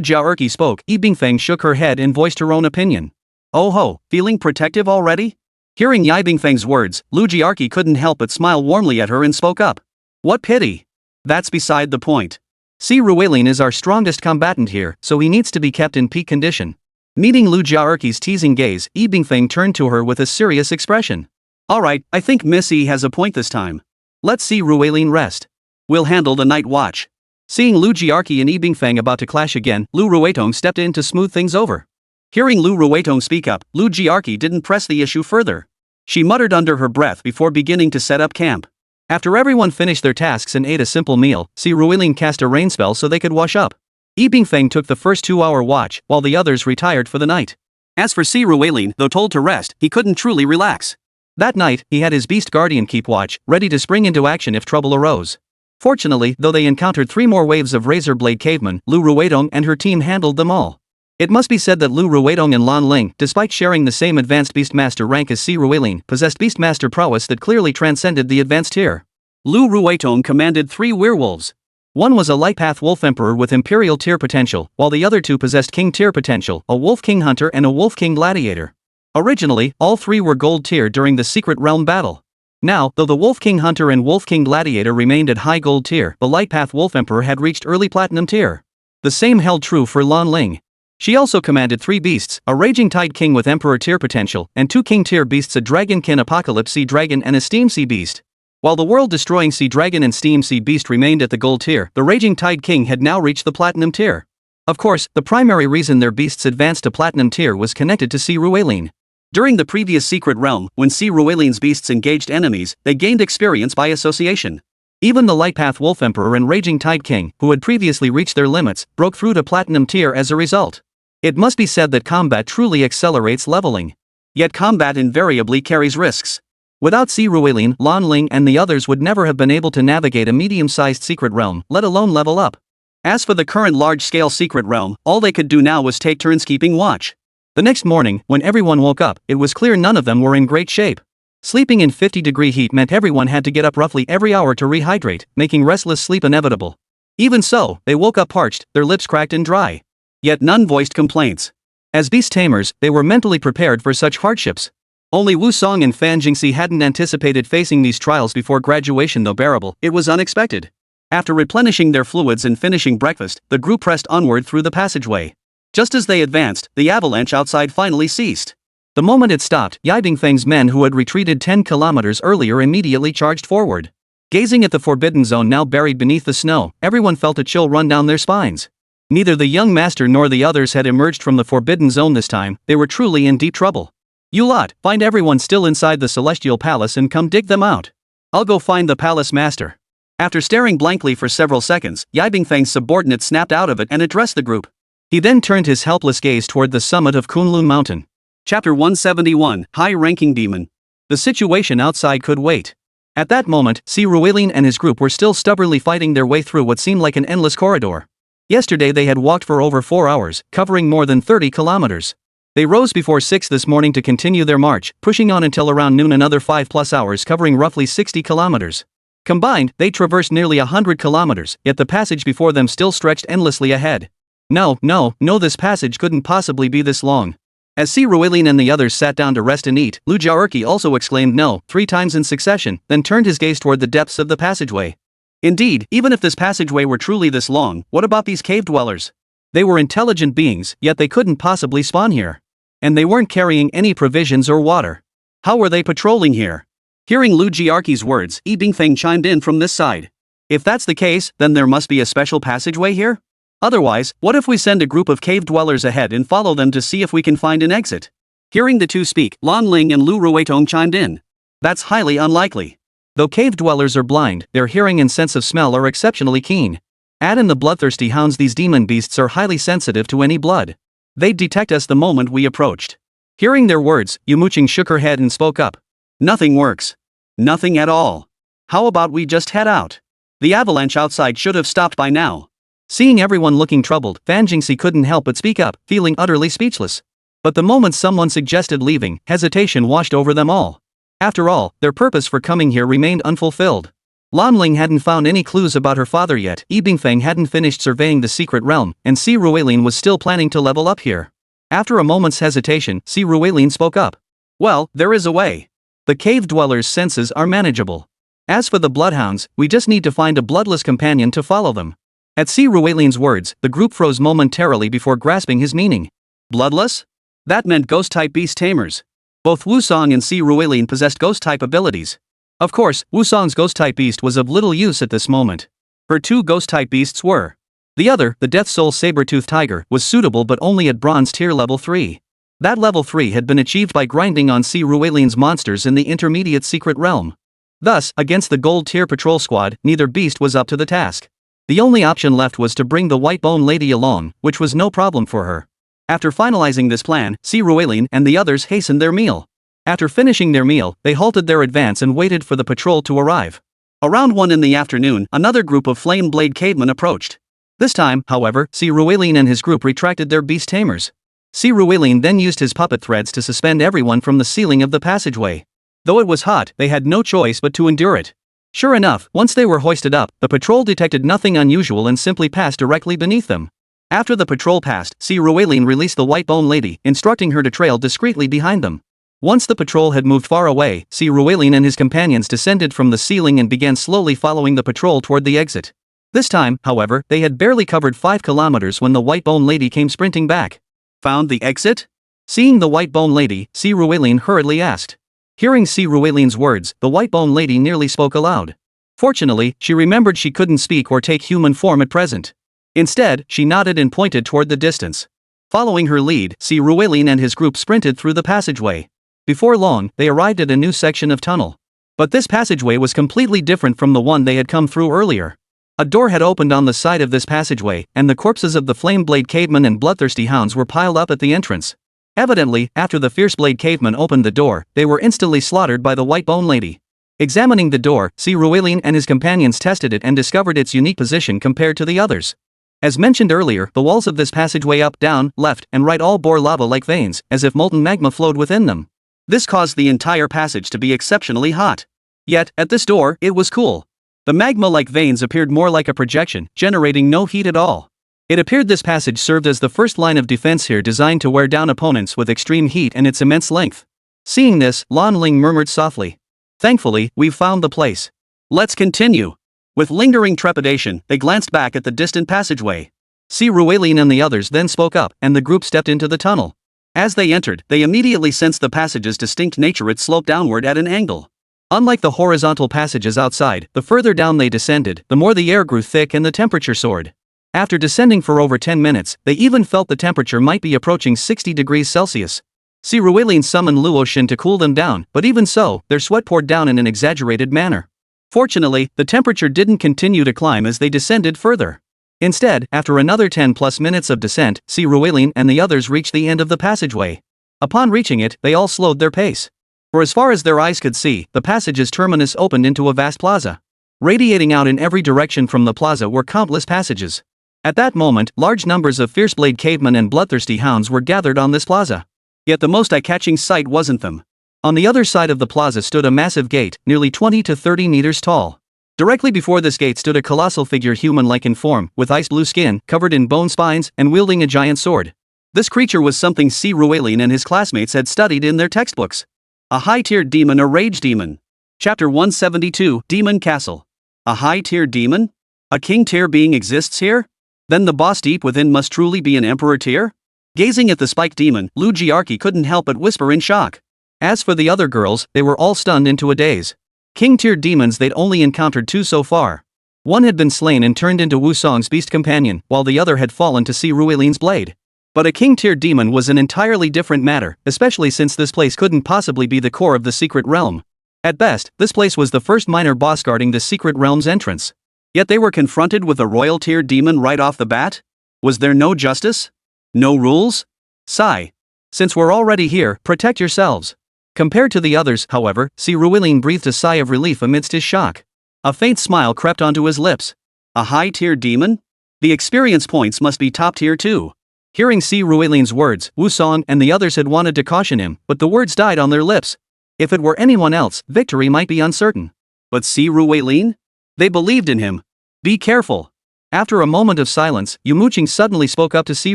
Jiaerqi spoke, Yi Bingfeng shook her head and voiced her own opinion. Oh ho, feeling protective already? Hearing Yi Bingfeng's words, Lu Jiaerqi couldn't help but smile warmly at her and spoke up. What pity. That's beside the point. Si Ruilin is our strongest combatant here, so he needs to be kept in peak condition. Meeting Lu Jiaerqi's teasing gaze, Yi Bingfeng turned to her with a serious expression. Alright, I think Miss E has a point this time. Let's Si Ruilin rest. We'll handle the night watch. Seeing Lu Jiaerqi and Yi Bingfeng about to clash again, Lu Ruidong stepped in to smooth things over. Hearing Lu Ruidong speak up, Lu Jiaerqi didn't press the issue further. She muttered under her breath before beginning to set up camp. After everyone finished their tasks and ate a simple meal, Si Ruilin cast a rain spell so they could wash up. Yi Bingfeng took the first 2-hour watch, while the others retired for the night. As for Si Ruilin, though told to rest, he couldn't truly relax. That night, he had his beast guardian keep watch, ready to spring into action if trouble arose. Fortunately, though they encountered 3 more waves of razor blade cavemen, Lu Ruidong and her team handled them all. It must be said that Lu Ruidong and Lan Ling, despite sharing the same advanced beastmaster rank as Si Ruilin, possessed beastmaster prowess that clearly transcended the advanced tier. Lu Ruidong commanded 3 werewolves. One was a Lightpath Wolf Emperor with Imperial tier potential, while the other 2 possessed King tier potential, a Wolf King Hunter and a Wolf King Gladiator. Originally, all 3 were gold tier during the Secret Realm battle. Now, though the Wolf King Hunter and Wolf King Gladiator remained at high gold tier, the Lightpath Wolf Emperor had reached early platinum tier. The same held true for Lan Ling. She also commanded 3 beasts, a Raging Tide King with Emperor tier potential, and 2 King tier beasts, a Dragonkin Apocalypse Sea Dragon and a Steam Sea Beast. While the world-destroying Sea Dragon and Steam Sea Beast remained at the gold tier, the Raging Tide King had now reached the platinum tier. Of course, the primary reason their beasts advanced to platinum tier was connected to Si Ruilin. During the previous Secret Realm, when Si Ruilin's beasts engaged enemies, they gained experience by association. Even the Lightpath Wolf Emperor and Raging Tide King, who had previously reached their limits, broke through to platinum tier as a result. It must be said that combat truly accelerates leveling. Yet combat invariably carries risks. Without Si Ruilin, Lan Ling and the others would never have been able to navigate a medium-sized Secret Realm, let alone level up. As for the current large-scale Secret Realm, all they could do now was take turns keeping watch. The next morning, when everyone woke up, it was clear none of them were in great shape. Sleeping in 50-degree heat meant everyone had to get up roughly every hour to rehydrate, making restless sleep inevitable. Even so, they woke up parched, their lips cracked and dry. Yet none voiced complaints. As beast tamers, they were mentally prepared for such hardships. Only Wusong and Fan Jingxi hadn't anticipated facing these trials before graduation. Though bearable, it was unexpected. After replenishing their fluids and finishing breakfast, the group pressed onward through the passageway. Just as they advanced, the avalanche outside finally ceased. The moment it stopped, Yi Bingfeng's men who had retreated 10 kilometers earlier immediately charged forward. Gazing at the forbidden zone now buried beneath the snow, everyone felt a chill run down their spines. Neither the young master nor the others had emerged from the forbidden zone this time. They were truly in deep trouble. You lot, find everyone still inside the Celestial Palace and come dig them out. I'll go find the Palace Master. After staring blankly for several seconds, Yi Bingfeng's subordinate snapped out of it and addressed the group. He then turned his helpless gaze toward the summit of Kunlun Mountain. Chapter 171, High-Ranking Demon. The situation outside could wait. At that moment, Si Ruilin and his group were still stubbornly fighting their way through what seemed like an endless corridor. Yesterday they had walked for over 4 hours, covering more than 30 kilometers. They rose before 6 this morning to continue their march, pushing on until around noon, another 5+ hours covering roughly 60 kilometers. Combined, they traversed nearly 100 kilometers, yet the passage before them still stretched endlessly ahead. No, this passage couldn't possibly be this long. As Si Ruilin and the others sat down to rest and eat, Lu Jiaerqi also exclaimed no 3 times in succession, then turned his gaze toward the depths of the passageway. Indeed, even if this passageway were truly this long, what about these cave dwellers? They were intelligent beings, yet they couldn't possibly spawn here. And they weren't carrying any provisions or water. How were they patrolling here? Hearing Lu Jiarqi's words, Yi Bingfeng chimed in from this side. If that's the case, then there must be a special passageway here? Otherwise, what if we send a group of cave dwellers ahead and follow them to see if we can find an exit? Hearing the two speak, Lan Ling and Lu Ruitong chimed in. That's highly unlikely. Though cave dwellers are blind, their hearing and sense of smell are exceptionally keen. Add in the bloodthirsty hounds, these demon beasts are highly sensitive to any blood. They'd detect us the moment we approached. Hearing their words, Yumo Qing shook her head and spoke up. Nothing works. Nothing at all. How about we just head out? The avalanche outside should have stopped by now. Seeing everyone looking troubled, Fan Jingxi couldn't help but speak up, feeling utterly speechless. But the moment someone suggested leaving, hesitation washed over them all. After all, their purpose for coming here remained unfulfilled. Lan Ling hadn't found any clues about her father yet, Yi Bingfeng hadn't finished surveying the secret realm, and Si Ruilin was still planning to level up here. After a moment's hesitation, Si Ruilin spoke up. Well, there is a way. The cave dwellers' senses are manageable. As for the bloodhounds, we just need to find a bloodless companion to follow them. At Si Ruilin's words, the group froze momentarily before grasping his meaning. Bloodless? That meant ghost-type beast tamers. Both Wusong and Si Ruilin possessed ghost-type abilities. Of course, Wusong's ghost-type beast was of little use at this moment. Her two ghost-type beasts were. The other, the Death Soul Saber-Tooth Tiger, was suitable but only at bronze tier level 3. That level 3 had been achieved by grinding on Si Ruilin's monsters in the intermediate secret realm. Thus, against the gold tier patrol squad, neither beast was up to the task. The only option left was to bring the White Bone Lady along, which was no problem for her. After finalizing this plan, Si Ruilin and the others hastened their meal. After finishing their meal, they halted their advance and waited for the patrol to arrive. Around 1 in the afternoon, another group of Flame Blade cavemen approached. This time, however, Si Ruilin and his group retracted their beast tamers. Si Ruilin then used his puppet threads to suspend everyone from the ceiling of the passageway. Though it was hot, they had no choice but to endure it. Sure enough, once they were hoisted up, the patrol detected nothing unusual and simply passed directly beneath them. After the patrol passed, Si Ruilin released the White Bone Lady, instructing her to trail discreetly behind them. Once the patrol had moved far away, Si Ruilin and his companions descended from the ceiling and began slowly following the patrol toward the exit. This time, however, they had barely covered 5 kilometers when the White Bone Lady came sprinting back. Found the exit? Seeing the White Bone Lady, Si Ruilin hurriedly asked. Hearing Si Ruilin's words, the White Bone Lady nearly spoke aloud. Fortunately, she remembered she couldn't speak or take human form at present. Instead, she nodded and pointed toward the distance. Following her lead, Si Ruilin and his group sprinted through the passageway. Before long, they arrived at a new section of tunnel. But this passageway was completely different from the one they had come through earlier. A door had opened on the side of this passageway, and the corpses of the Flame Blade cavemen and bloodthirsty hounds were piled up at the entrance. Evidently, after the Fierce Blade cavemen opened the door, they were instantly slaughtered by the White Bone Lady. Examining the door, Si Ruilin and his companions tested it and discovered its unique position compared to the others. As mentioned earlier, the walls of this passageway up, down, left, and right all bore lava like veins, as if molten magma flowed within them. This caused the entire passage to be exceptionally hot. Yet, at this door, it was cool. The magma-like veins appeared more like a projection, generating no heat at all. It appeared this passage served as the first line of defense here, designed to wear down opponents with extreme heat and its immense length. Seeing this, Lan Ling murmured softly. Thankfully, we've found the place. Let's continue. With lingering trepidation, they glanced back at the distant passageway. Si Ruilin and the others then spoke up, and the group stepped into the tunnel. As they entered, they immediately sensed the passage's distinct nature. It sloped downward at an angle. Unlike the horizontal passages outside, the further down they descended, the more the air grew thick and the temperature soared. After descending for over 10 minutes, they even felt the temperature might be approaching 60 degrees Celsius. Si Ruilin summoned Luoshin to cool them down, but even so, their sweat poured down in an exaggerated manner. Fortunately, the temperature didn't continue to climb as they descended further. Instead, after another 10+ minutes of descent, Si Ruilin and the others reached the end of the passageway. Upon reaching it, they all slowed their pace. For as far as their eyes could see, the passage's terminus opened into a vast plaza. Radiating out in every direction from the plaza were countless passages. At that moment, large numbers of Fierce Blade cavemen and bloodthirsty hounds were gathered on this plaza. Yet the most eye-catching sight wasn't them. On the other side of the plaza stood a massive gate, nearly 20 to 30 meters tall. Directly before this gate stood a colossal figure, human-like in form, with ice blue skin, covered in bone spines, and wielding a giant sword. This creature was something Si Ruilin and his classmates had studied in their textbooks. A high-tiered demon, a rage demon. Chapter 172, Demon Castle. A high-tier demon? A king tier being exists here? Then the boss deep within must truly be an emperor tier? Gazing at the spiked demon, Lu Jiarqi couldn't help but whisper in shock. As for the other girls, they were all stunned into a daze. King-tier demons they'd only encountered 2 so far. One had been slain and turned into Wu Song's beast companion, while the other had fallen to see Ruiline's blade. But a king-tier demon was an entirely different matter, especially since this place couldn't possibly be the core of the secret realm. At best, this place was the first minor boss guarding the secret realm's entrance. Yet they were confronted with a royal-tier demon right off the bat? Was there no justice? No rules? Sigh. Since we're already here, protect yourselves. Compared to the others, however, Si Ruiling breathed a sigh of relief amidst his shock. A faint smile crept onto his lips. A high-tier demon? The experience points must be top-tier too. Hearing Si Ruiling's words, Wu Song and the others had wanted to caution him, but the words died on their lips. If it were anyone else, victory might be uncertain. But Si Ruiling? They believed in him. Be careful. After a moment of silence, Yumo Qing suddenly spoke up to Si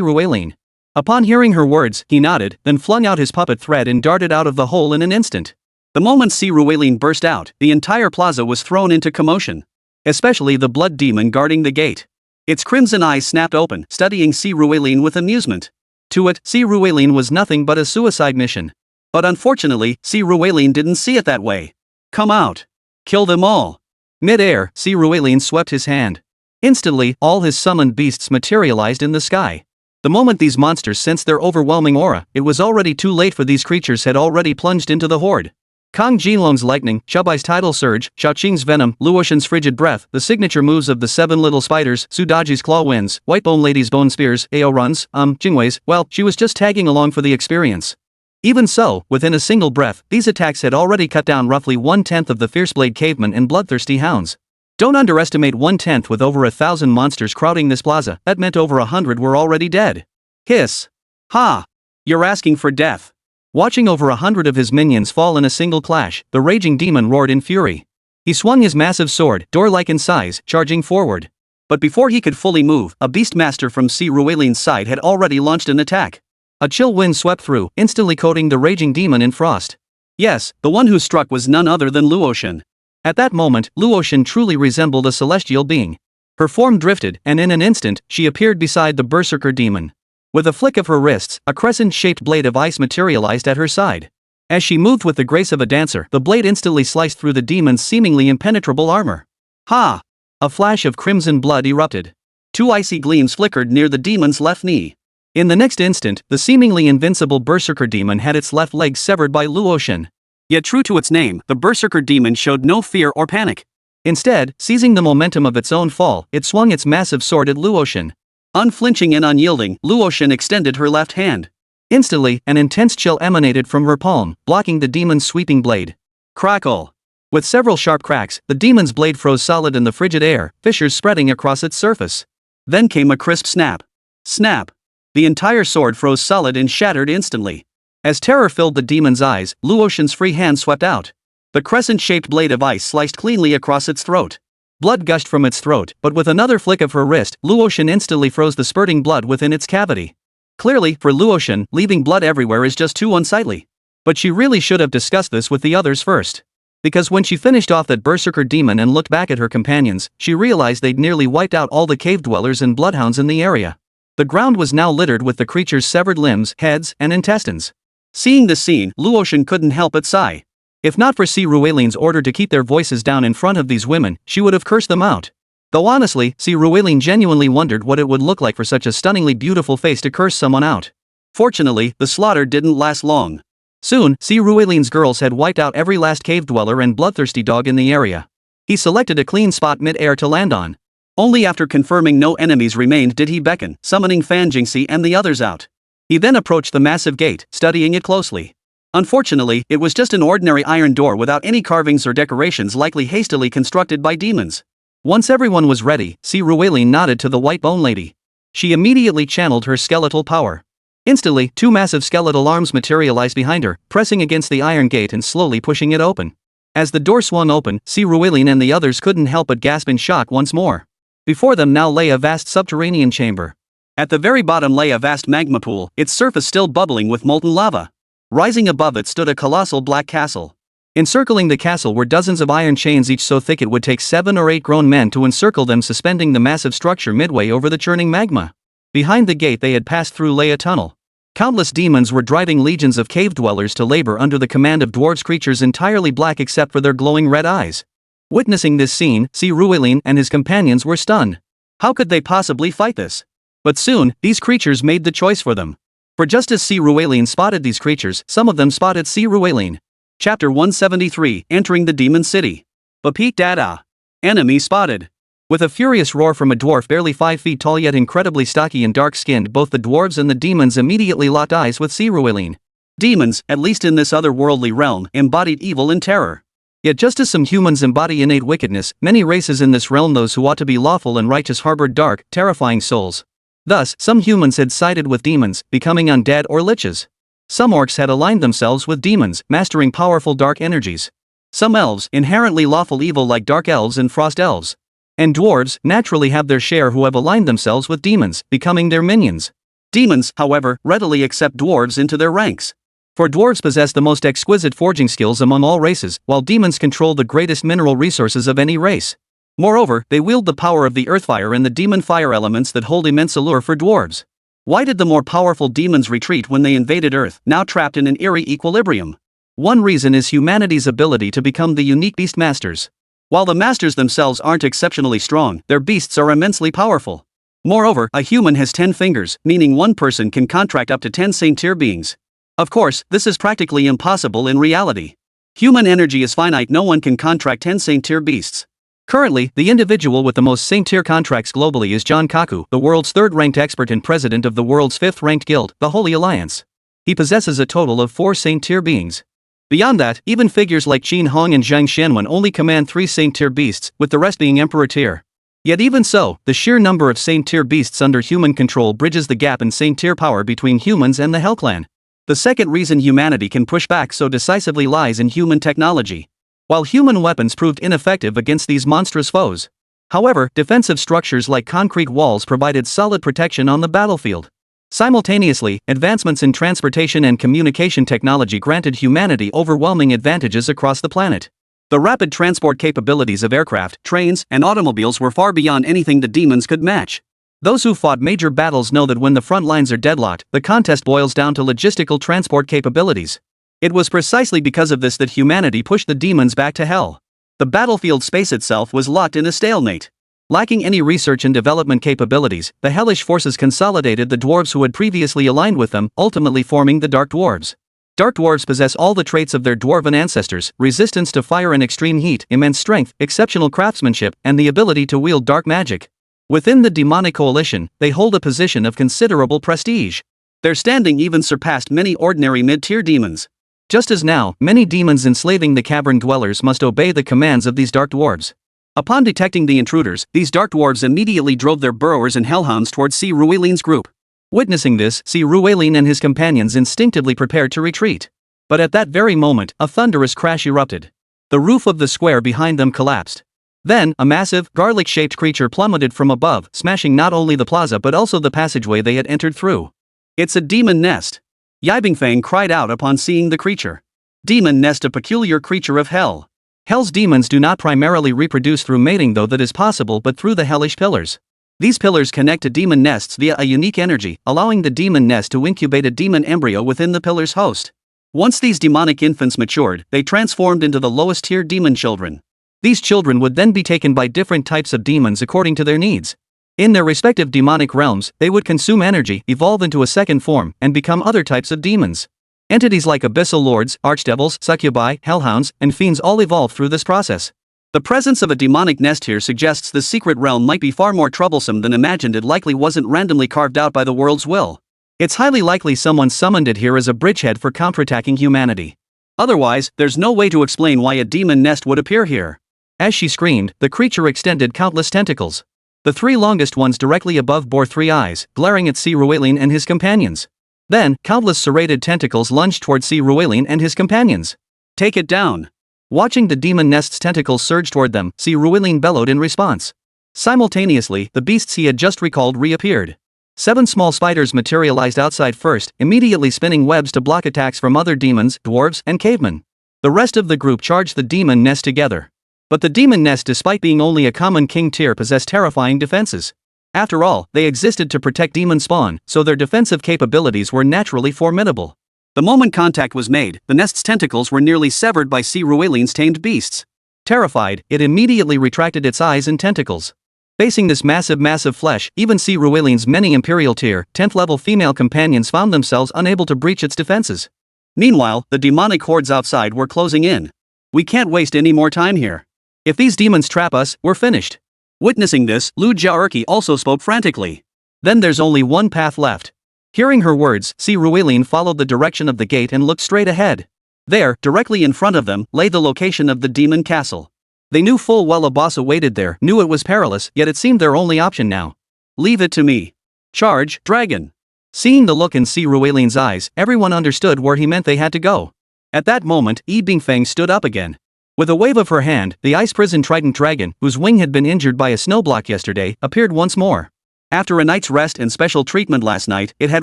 Ruiling. Upon hearing her words, he nodded, then flung out his puppet thread and darted out of the hole in an instant. The moment Si Ruiling burst out, the entire plaza was thrown into commotion. Especially the blood demon guarding the gate. Its crimson eyes snapped open, studying Si Ruiling with amusement. To it, Si Ruiling was nothing but a suicide mission. But unfortunately, Si Ruiling didn't see it that way. Come out. Kill them all. Mid-air, Si Ruiling swept his hand. Instantly, all his summoned beasts materialized in the sky. The moment these monsters sensed their overwhelming aura, it was already too late, for these creatures had already plunged into the horde. Kang Jinlong's lightning, Shabai's tidal surge, Xiaoqing's venom, Luotian's frigid breath, the signature moves of the 7 little spiders, Sudaji's claw winds, Whitebone Lady's bone spears, Ao runs, Jingwei's, well, she was just tagging along for the experience. Even so, within a single breath, these attacks had already cut down roughly 1/10 of the fierce-blade cavemen and bloodthirsty hounds. Don't underestimate 1/10 with over 1,000 monsters crowding this plaza, that meant over 100 were already dead. Hiss. Ha! You're asking for death. Watching over 100 of his minions fall in a single clash, the raging demon roared in fury. He swung his massive sword, door-like in size, charging forward. But before he could fully move, a beastmaster from Si Ruiling's side had already launched an attack. A chill wind swept through, instantly coating the raging demon in frost. Yes, the one who struck was none other than Luotian. At that moment, Luotian truly resembled a celestial being. Her form drifted, and in an instant, she appeared beside the berserker demon. With a flick of her wrists, a crescent-shaped blade of ice materialized at her side. As she moved with the grace of a dancer, the blade instantly sliced through the demon's seemingly impenetrable armor. Ha! A flash of crimson blood erupted. 2 icy gleams flickered near the demon's left knee. In the next instant, the seemingly invincible berserker demon had its left leg severed by Luotian. Yet true to its name, the berserker demon showed no fear or panic. Instead, seizing the momentum of its own fall, it swung its massive sword at Luotian. Unflinching and unyielding, Luotian extended her left hand. Instantly, an intense chill emanated from her palm, blocking the demon's sweeping blade. Crackle! With several sharp cracks, the demon's blade froze solid in the frigid air, fissures spreading across its surface. Then came a crisp snap. Snap! The entire sword froze solid and shattered instantly. As terror filled the demon's eyes, Luotian's free hand swept out. The crescent-shaped blade of ice sliced cleanly across its throat. Blood gushed from its throat, but with another flick of her wrist, Luotian instantly froze the spurting blood within its cavity. Clearly, for Luotian, leaving blood everywhere is just too unsightly. But she really should have discussed this with the others first. Because when she finished off that berserker demon and looked back at her companions, she realized they'd nearly wiped out all the cave dwellers and bloodhounds in the area. The ground was now littered with the creature's severed limbs, heads, and intestines. Seeing the scene, Luotian couldn't help but sigh. If not for Si Ruiling's order to keep their voices down in front of these women, she would have cursed them out. Though honestly, Si Ruiling genuinely wondered what it would look like for such a stunningly beautiful face to curse someone out. Fortunately, the slaughter didn't last long. Soon, Si Ruiling's girls had wiped out every last cave dweller and bloodthirsty dog in the area. He selected a clean spot mid-air to land on. Only after confirming no enemies remained did he beckon, summoning Fan Jingxi and the others out. He then approached the massive gate, studying it closely. Unfortunately, it was just an ordinary iron door without any carvings or decorations, likely hastily constructed by demons. Once everyone was ready, Si Ruiling nodded to the White-Bone Lady. She immediately channeled her skeletal power. Instantly, 2 massive skeletal arms materialized behind her, pressing against the iron gate and slowly pushing it open. As the door swung open, Si Ruiling and the others couldn't help but gasp in shock once more. Before them now lay a vast subterranean chamber. At the very bottom lay a vast magma pool, its surface still bubbling with molten lava. Rising above it stood a colossal black castle. Encircling the castle were dozens of iron chains, each so thick it would take 7 or 8 grown men to encircle them, suspending the massive structure midway over the churning magma. Behind the gate they had passed through lay a tunnel. Countless demons were driving legions of cave dwellers to labor under the command of dwarves, creatures entirely black except for their glowing red eyes. Witnessing this scene, Si Ruelin and his companions were stunned. How could they possibly fight this? But soon, these creatures made the choice for them. For just as Si Ruelin spotted these creatures, some of them spotted Si Ruelin. Chapter 173, Entering the Demon City. Bapeek Dada. Enemy spotted. With a furious roar from a dwarf barely 5 feet tall yet incredibly stocky and dark-skinned, both the dwarves and the demons immediately locked eyes with Si Ruelin. Demons, at least in this otherworldly realm, embodied evil and terror. Yet just as some humans embody innate wickedness, many races in this realm, those who ought to be lawful and righteous, harbored dark, terrifying souls. Thus, some humans had sided with demons, becoming undead or liches. Some orcs had aligned themselves with demons, mastering powerful dark energies. Some elves, inherently lawful evil like dark elves and frost elves. And dwarves, naturally have their share who have aligned themselves with demons, becoming their minions. Demons, however, readily accept dwarves into their ranks. For dwarves possess the most exquisite forging skills among all races, while demons control the greatest mineral resources of any race. Moreover, they wield the power of the earthfire and the demon fire elements that hold immense allure for dwarves. Why did the more powerful demons retreat when they invaded Earth, now trapped in an eerie equilibrium? One reason is humanity's ability to become the unique beast masters. While the masters themselves aren't exceptionally strong, their beasts are immensely powerful. Moreover, a human has 10 fingers, meaning one person can contract up to 10 saint-tier beings. Of course, this is practically impossible in reality. Human energy is finite, no one can contract 10 saint-tier beasts. Currently, the individual with the most saint-tier contracts globally is John Kaku, the world's 3rd-ranked expert and president of the world's 5th-ranked guild, the Holy Alliance. He possesses a total of 4 saint-tier beings. Beyond that, even figures like Qin Hong and Zhang Xianwen only command 3 saint-tier beasts, with the rest being emperor tier. Yet even so, the sheer number of saint-tier beasts under human control bridges the gap in saint-tier power between humans and the Hell Clan. The second reason humanity can push back so decisively lies in human technology. While human weapons proved ineffective against these monstrous foes. However, defensive structures like concrete walls provided solid protection on the battlefield. Simultaneously, advancements in transportation and communication technology granted humanity overwhelming advantages across the planet. The rapid transport capabilities of aircraft, trains, and automobiles were far beyond anything the demons could match. Those who fought major battles know that when the front lines are deadlocked, the contest boils down to logistical transport capabilities. It was precisely because of this that humanity pushed the demons back to hell. The battlefield space itself was locked in a stalemate. Lacking any research and development capabilities, the hellish forces consolidated the dwarves who had previously aligned with them, ultimately forming the Dark Dwarves. Dark Dwarves possess all the traits of their dwarven ancestors: resistance to fire and extreme heat, immense strength, exceptional craftsmanship, and the ability to wield dark magic. Within the demonic coalition, they hold a position of considerable prestige. Their standing even surpassed many ordinary mid-tier demons. Just as now, many demons enslaving the cavern dwellers must obey the commands of these Dark Dwarves. Upon detecting the intruders, these Dark Dwarves immediately drove their burrowers and hellhounds towards Si Ruelin's group. Witnessing this, Si Ruelin and his companions instinctively prepared to retreat. But at that very moment, a thunderous crash erupted. The roof of the square behind them collapsed. Then, a massive, garlic-shaped creature plummeted from above, smashing not only the plaza but also the passageway they had entered through. "It's a demon nest!" Yibingfang cried out upon seeing the creature. Demon nest, a peculiar creature of hell. Hell's demons do not primarily reproduce through mating, though that is possible, but through the hellish pillars. These pillars connect to demon nests via a unique energy, allowing the demon nest to incubate a demon embryo within the pillar's host. Once these demonic infants matured, they transformed into the lowest tier demon children. These children would then be taken by different types of demons according to their needs. In their respective demonic realms, they would consume energy, evolve into a second form, and become other types of demons. Entities like abyssal lords, archdevils, succubi, hellhounds, and fiends all evolve through this process. The presence of a demonic nest here suggests the secret realm might be far more troublesome than imagined. It likely wasn't randomly carved out by the world's will. It's highly likely someone summoned it here as a bridgehead for counterattacking humanity. Otherwise, there's no way to explain why a demon nest would appear here. As she screamed, the creature extended countless tentacles. The 3 longest ones directly above bore 3 eyes, glaring at Si Ruelin and his companions. Then, countless serrated tentacles lunged toward Si Ruelin and his companions. "Take it down!" Watching the demon nest's tentacles surge toward them, Si Ruelin bellowed in response. Simultaneously, the beasts he had just recalled reappeared. 7 small spiders materialized outside first, immediately spinning webs to block attacks from other demons, dwarves, and cavemen. The rest of the group charged the demon nest together. But the demon nest, despite being only a common king tier, possessed terrifying defenses. After all, they existed to protect demon spawn, so their defensive capabilities were naturally formidable. The moment contact was made, the nest's tentacles were nearly severed by C. Rueline's tamed beasts. Terrified, it immediately retracted its eyes and tentacles. Facing this massive flesh, even C. Rueline's many Imperial Tier, 10th level female companions found themselves unable to breach its defenses. Meanwhile, the demonic hordes outside were closing in. We can't waste any more time here. If these demons trap us, we're finished. Witnessing this, Lu Jiaerqi also spoke frantically. Then there's only one path left. Hearing her words, C. Rueline followed the direction of the gate and looked straight ahead. There, directly in front of them, lay the location of the demon castle. They knew full well a boss awaited there, knew it was perilous, yet it seemed their only option now. Leave it to me. Charge, dragon. Seeing the look in C. Rueline's eyes, everyone understood where he meant they had to go. At that moment, Yi Bingfeng stood up again. With a wave of her hand, the ice prison trident dragon, whose wing had been injured by a snowblock yesterday, appeared once more. After a night's rest and special treatment last night, it had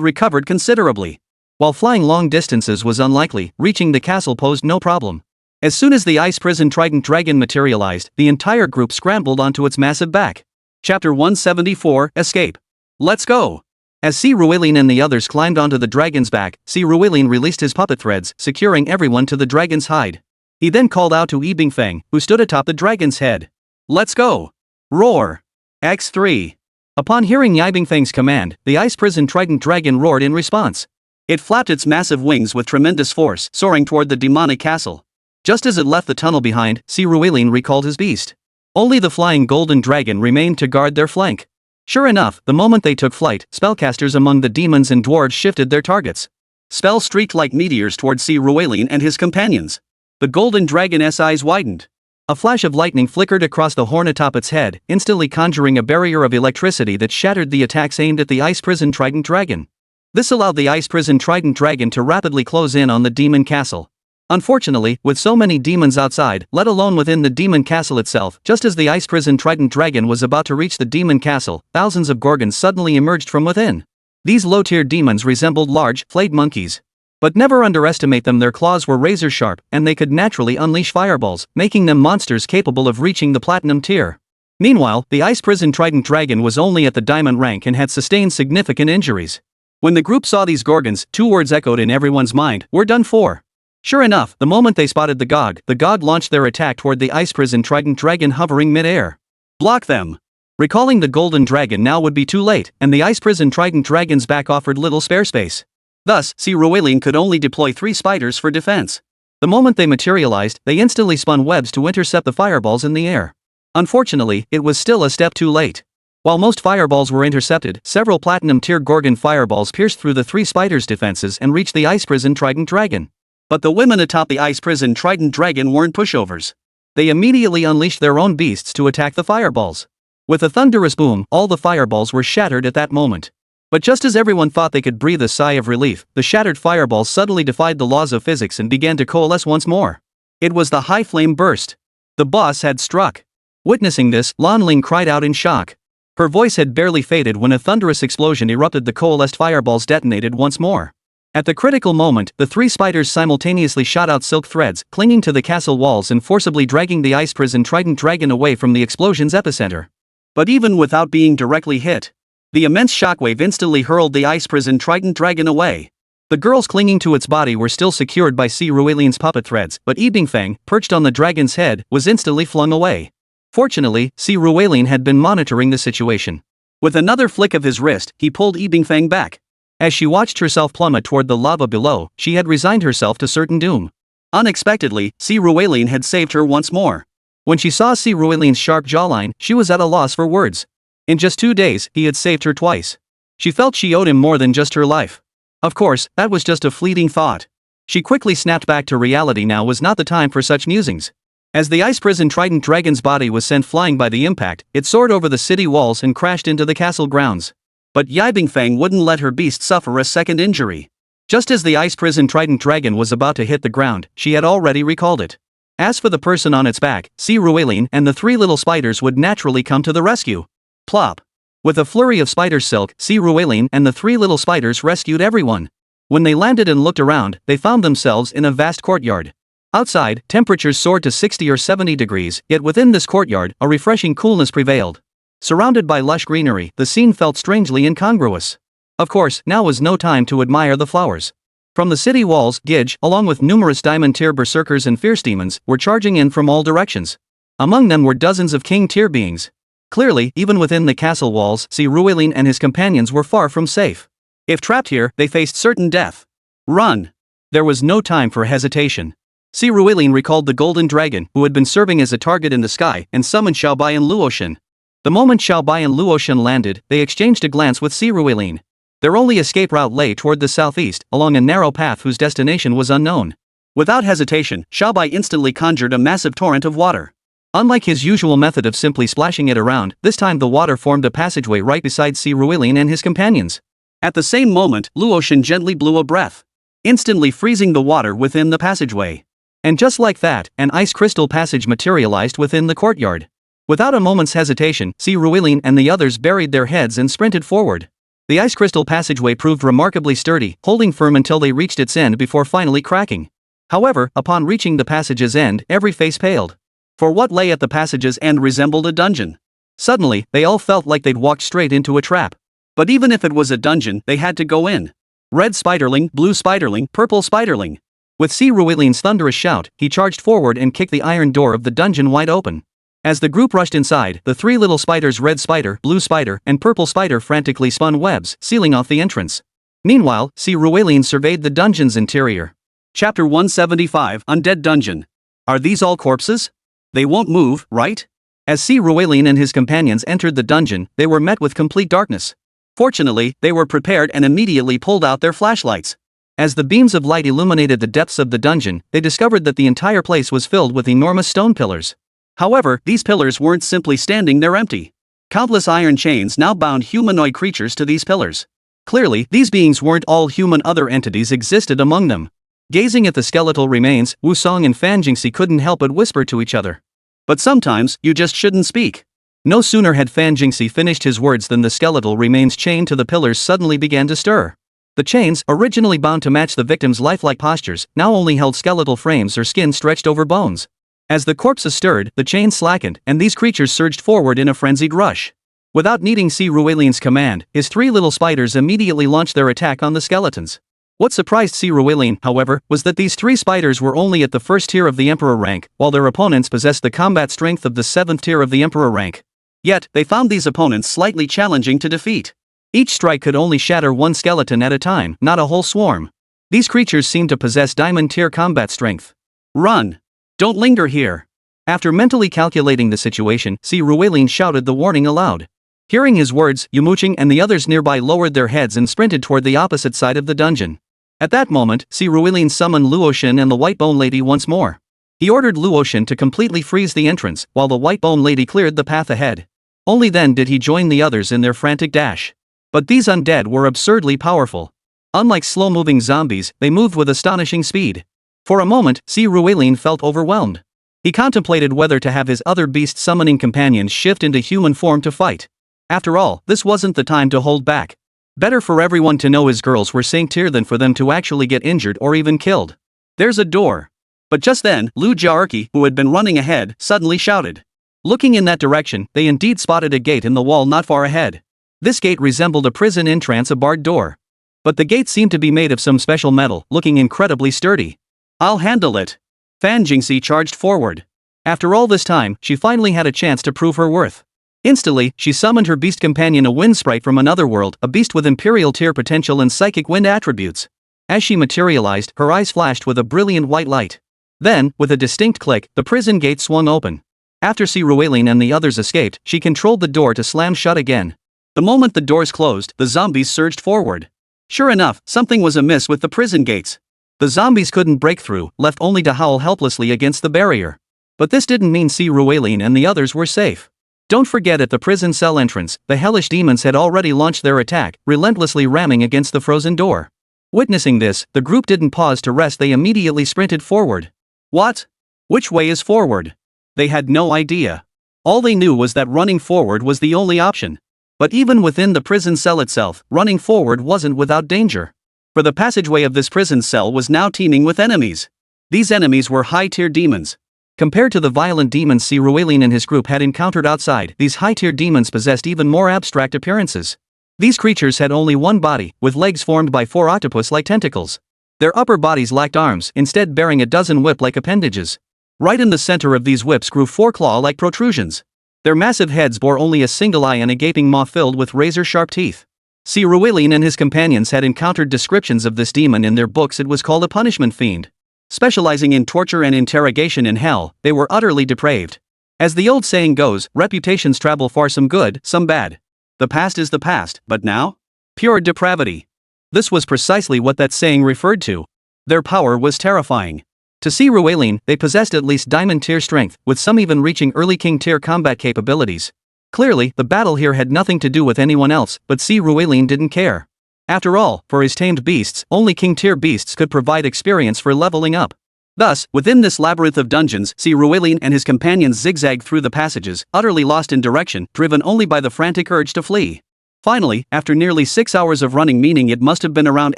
recovered considerably. While flying long distances was unlikely, reaching the castle posed no problem. As soon as the ice prison trident dragon materialized, the entire group scrambled onto its massive back. Chapter 174, Escape. Let's go! As C. Rueline and the others climbed onto the dragon's back, C. Rueline released his puppet threads, securing everyone to the dragon's hide. He then called out to Yi Bingfeng, who stood atop the dragon's head. Let's go! Roar! X3. Upon hearing Yi Bingfeng's command, the ice prison trident dragon roared in response. It flapped its massive wings with tremendous force, soaring toward the demonic castle. Just as it left the tunnel behind, C. Rueline recalled his beast. Only the flying golden dragon remained to guard their flank. Sure enough, the moment they took flight, spellcasters among the demons and dwarves shifted their targets. Spells streaked like meteors toward C. Rueline and his companions. The golden dragon's eyes widened. A flash of lightning flickered across the horn atop its head, instantly conjuring a barrier of electricity that shattered the attacks aimed at the ice prison trident dragon. This allowed the ice prison trident dragon to rapidly close in on the demon castle. Unfortunately, with so many demons outside, let alone within the demon castle itself, just as the ice prison trident dragon was about to reach the demon castle, thousands of gorgons suddenly emerged from within. These low-tier demons resembled large, flayed monkeys. But never underestimate them, their claws were razor-sharp, and they could naturally unleash fireballs, making them monsters capable of reaching the platinum tier. Meanwhile, the ice prison trident dragon was only at the diamond rank and had sustained significant injuries. When the group saw these gorgons, two words echoed in everyone's mind: we're done for. Sure enough, the moment they spotted the GOG launched their attack toward the ice prison trident dragon hovering mid-air. Block them! Recalling the golden dragon now would be too late, and the ice prison trident dragon's back offered little spare space. Thus, C. Rueline could only deploy 3 spiders for defense. The moment they materialized, they instantly spun webs to intercept the fireballs in the air. Unfortunately, it was still a step too late. While most fireballs were intercepted, several platinum-tier gorgon fireballs pierced through the 3 spiders' defenses and reached the ice prison trident dragon. But the women atop the ice prison trident dragon weren't pushovers. They immediately unleashed their own beasts to attack the fireballs. With a thunderous boom, all the fireballs were shattered at that moment. But just as everyone thought they could breathe a sigh of relief, the shattered fireballs suddenly defied the laws of physics and began to coalesce once more. It was the high flame burst. The boss had struck. Witnessing this, Lan Ling cried out in shock. Her voice had barely faded when a thunderous explosion erupted. The coalesced fireballs detonated once more. At the critical moment, the 3 spiders simultaneously shot out silk threads, clinging to the castle walls and forcibly dragging the ice prison trident dragon away from the explosion's epicenter. But even without being directly hit, the immense shockwave instantly hurled the ice prison trident dragon away. The girls clinging to its body were still secured by C. Rueline's puppet threads, but Yi Bingfeng, perched on the dragon's head, was instantly flung away. Fortunately, C. Rueline had been monitoring the situation. With another flick of his wrist, he pulled Yi Bingfeng back. As she watched herself plummet toward the lava below, she had resigned herself to certain doom. Unexpectedly, C. Rueline had saved her once more. When she saw C. Rueline's sharp jawline, she was at a loss for words. In just 2 days, he had saved her twice. She felt she owed him more than just her life. Of course, that was just a fleeting thought. She quickly snapped back to reality. Now was not the time for such musings. As the ice prison trident dragon's body was sent flying by the impact, it soared over the city walls and crashed into the castle grounds. But Yi Bingfeng wouldn't let her beast suffer a second injury. Just as the ice prison trident dragon was about to hit the ground, she had already recalled it. As for the person on its back, C. Rueline and the 3 little spiders would naturally come to the rescue. Plop! With a flurry of spider silk, C. Rueline and the 3 little spiders rescued everyone. When they landed and looked around, they found themselves in a vast courtyard. Outside, temperatures soared to 60 or 70 degrees, yet within this courtyard, a refreshing coolness prevailed. Surrounded by lush greenery, the scene felt strangely incongruous. Of course, now was no time to admire the flowers. From the city walls, Gidge, along with numerous diamond-tier berserkers and fierce demons, were charging in from all directions. Among them were dozens of king-tier beings. Clearly, even within the castle walls, Si Ruilin and his companions were far from safe. If trapped here, they faced certain death. Run! There was no time for hesitation. Si Ruilin recalled the golden dragon, who had been serving as a target in the sky, and summoned Xiaobai and Luoshan. The moment Xiaobai and Luoshan landed, they exchanged a glance with Si Ruilin. Their only escape route lay toward the southeast, along a narrow path whose destination was unknown. Without hesitation, Xiaobai instantly conjured a massive torrent of water. Unlike his usual method of simply splashing it around, this time the water formed a passageway right beside Si Ruilin and his companions. At the same moment, Luoshan gently blew a breath, instantly freezing the water within the passageway. And just like that, an ice crystal passage materialized within the courtyard. Without a moment's hesitation, Si Ruilin and the others buried their heads and sprinted forward. The ice crystal passageway proved remarkably sturdy, holding firm until they reached its end before finally cracking. However, upon reaching the passage's end, every face paled. For what lay at the passage's end resembled a dungeon. Suddenly, they all felt like they'd walked straight into a trap. But even if it was a dungeon, they had to go in. Red spiderling, blue spiderling, purple spiderling. With Si Ruilin's thunderous shout, he charged forward and kicked the iron door of the dungeon wide open. As the group rushed inside, the three little spiders, red spider, blue spider, and purple spider, frantically spun webs, sealing off the entrance. Meanwhile, Si Ruilin surveyed the dungeon's interior. Chapter 175, Undead Dungeon. Are these all corpses? They won't move, right? As Si Ruilin and his companions entered the dungeon, they were met with complete darkness. Fortunately, they were prepared and immediately pulled out their flashlights. As the beams of light illuminated the depths of the dungeon, they discovered that the entire place was filled with enormous stone pillars. However, these pillars weren't simply standing there empty. Countless iron chains now bound humanoid creatures to these pillars. Clearly, these beings weren't all human, other entities existed among them. Gazing at the skeletal remains, Wusong and Fan Jingxi couldn't help but whisper to each other. But sometimes, you just shouldn't speak. No sooner had Fan Jingxi finished his words than the skeletal remains chained to the pillars suddenly began to stir. The chains, originally bound to match the victim's lifelike postures, now only held skeletal frames or skin stretched over bones. As the corpses stirred, the chains slackened, and these creatures surged forward in a frenzied rush. Without needing Si Ruilin's command, his three little spiders immediately launched their attack on the skeletons. What surprised Si Ruilin, however, was that these three spiders were only at the first tier of the Emperor rank, while their opponents possessed the combat strength of the 7th tier of the Emperor rank. Yet, they found these opponents slightly challenging to defeat. Each strike could only shatter one skeleton at a time, not a whole swarm. These creatures seemed to possess diamond tier combat strength. Run! Don't linger here. After mentally calculating the situation, Si Ruilin shouted the warning aloud. Hearing his words, Yumo Qing and the others nearby lowered their heads and sprinted toward the opposite side of the dungeon. At that moment, Si Ruilin summoned Luoshan and the White Bone Lady once more. He ordered Luoshan to completely freeze the entrance, while the White Bone Lady cleared the path ahead. Only then did he join the others in their frantic dash. But these undead were absurdly powerful. Unlike slow-moving zombies, they moved with astonishing speed. For a moment, Si Ruilin felt overwhelmed. He contemplated whether to have his other beast-summoning companions shift into human form to fight. After all, this wasn't the time to hold back. Better for everyone to know his girls were saint tier than for them to actually get injured or even killed. There's a door. But just then, Lu Jiaerqi, who had been running ahead, suddenly shouted. Looking in that direction, they indeed spotted a gate in the wall not far ahead. This gate resembled a prison entrance, a barred door. But the gate seemed to be made of some special metal, looking incredibly sturdy. I'll handle it. Fan Jingxi charged forward. After all this time, she finally had a chance to prove her worth. Instantly, she summoned her beast companion, a wind sprite from another world, a beast with imperial tier potential and psychic wind attributes. As she materialized, her eyes flashed with a brilliant white light. Then, with a distinct click, the prison gate swung open. After Si Ruilin and the others escaped, she controlled the door to slam shut again. The moment the doors closed, the zombies surged forward. Sure enough, something was amiss with the prison gates. The zombies couldn't break through, left only to howl helplessly against the barrier. But this didn't mean Si Ruilin and the others were safe. Don't forget, at the prison cell entrance, the hellish demons had already launched their attack, relentlessly ramming against the frozen door. Witnessing this, the group didn't pause to rest, they immediately sprinted forward. What? Which way is forward? They had no idea. All they knew was that running forward was the only option. But even within the prison cell itself, running forward wasn't without danger. For the passageway of this prison cell was now teeming with enemies. These enemies were high-tier demons. Compared to the violent demons Si Ruelin and his group had encountered outside, these high-tier demons possessed even more abstract appearances. These creatures had only one body, with legs formed by 4 octopus-like tentacles. Their upper bodies lacked arms, instead bearing a dozen whip-like appendages. Right in the center of these whips grew 4 claw-like protrusions. Their massive heads bore only a single eye and a gaping maw filled with razor-sharp teeth. Si Ruelin and his companions had encountered descriptions of this demon in their books. It was called a punishment fiend. Specializing in torture and interrogation in hell, they were utterly depraved. As the old saying goes, reputations travel far, some good, some bad. The past is the past, but now? Pure depravity. This was precisely what that saying referred to. Their power was terrifying. To Si Ruelin, they possessed at least diamond tier strength, with some even reaching early king tier combat capabilities. Clearly, the battle here had nothing to do with anyone else, but Si Ruelin didn't care. After all, for his tamed beasts, only king tier beasts could provide experience for leveling up. Thus, within this labyrinth of dungeons, Si Ruelin and his companions zigzagged through the passages, utterly lost in direction, driven only by the frantic urge to flee. Finally, after nearly 6 hours of running, meaning it must have been around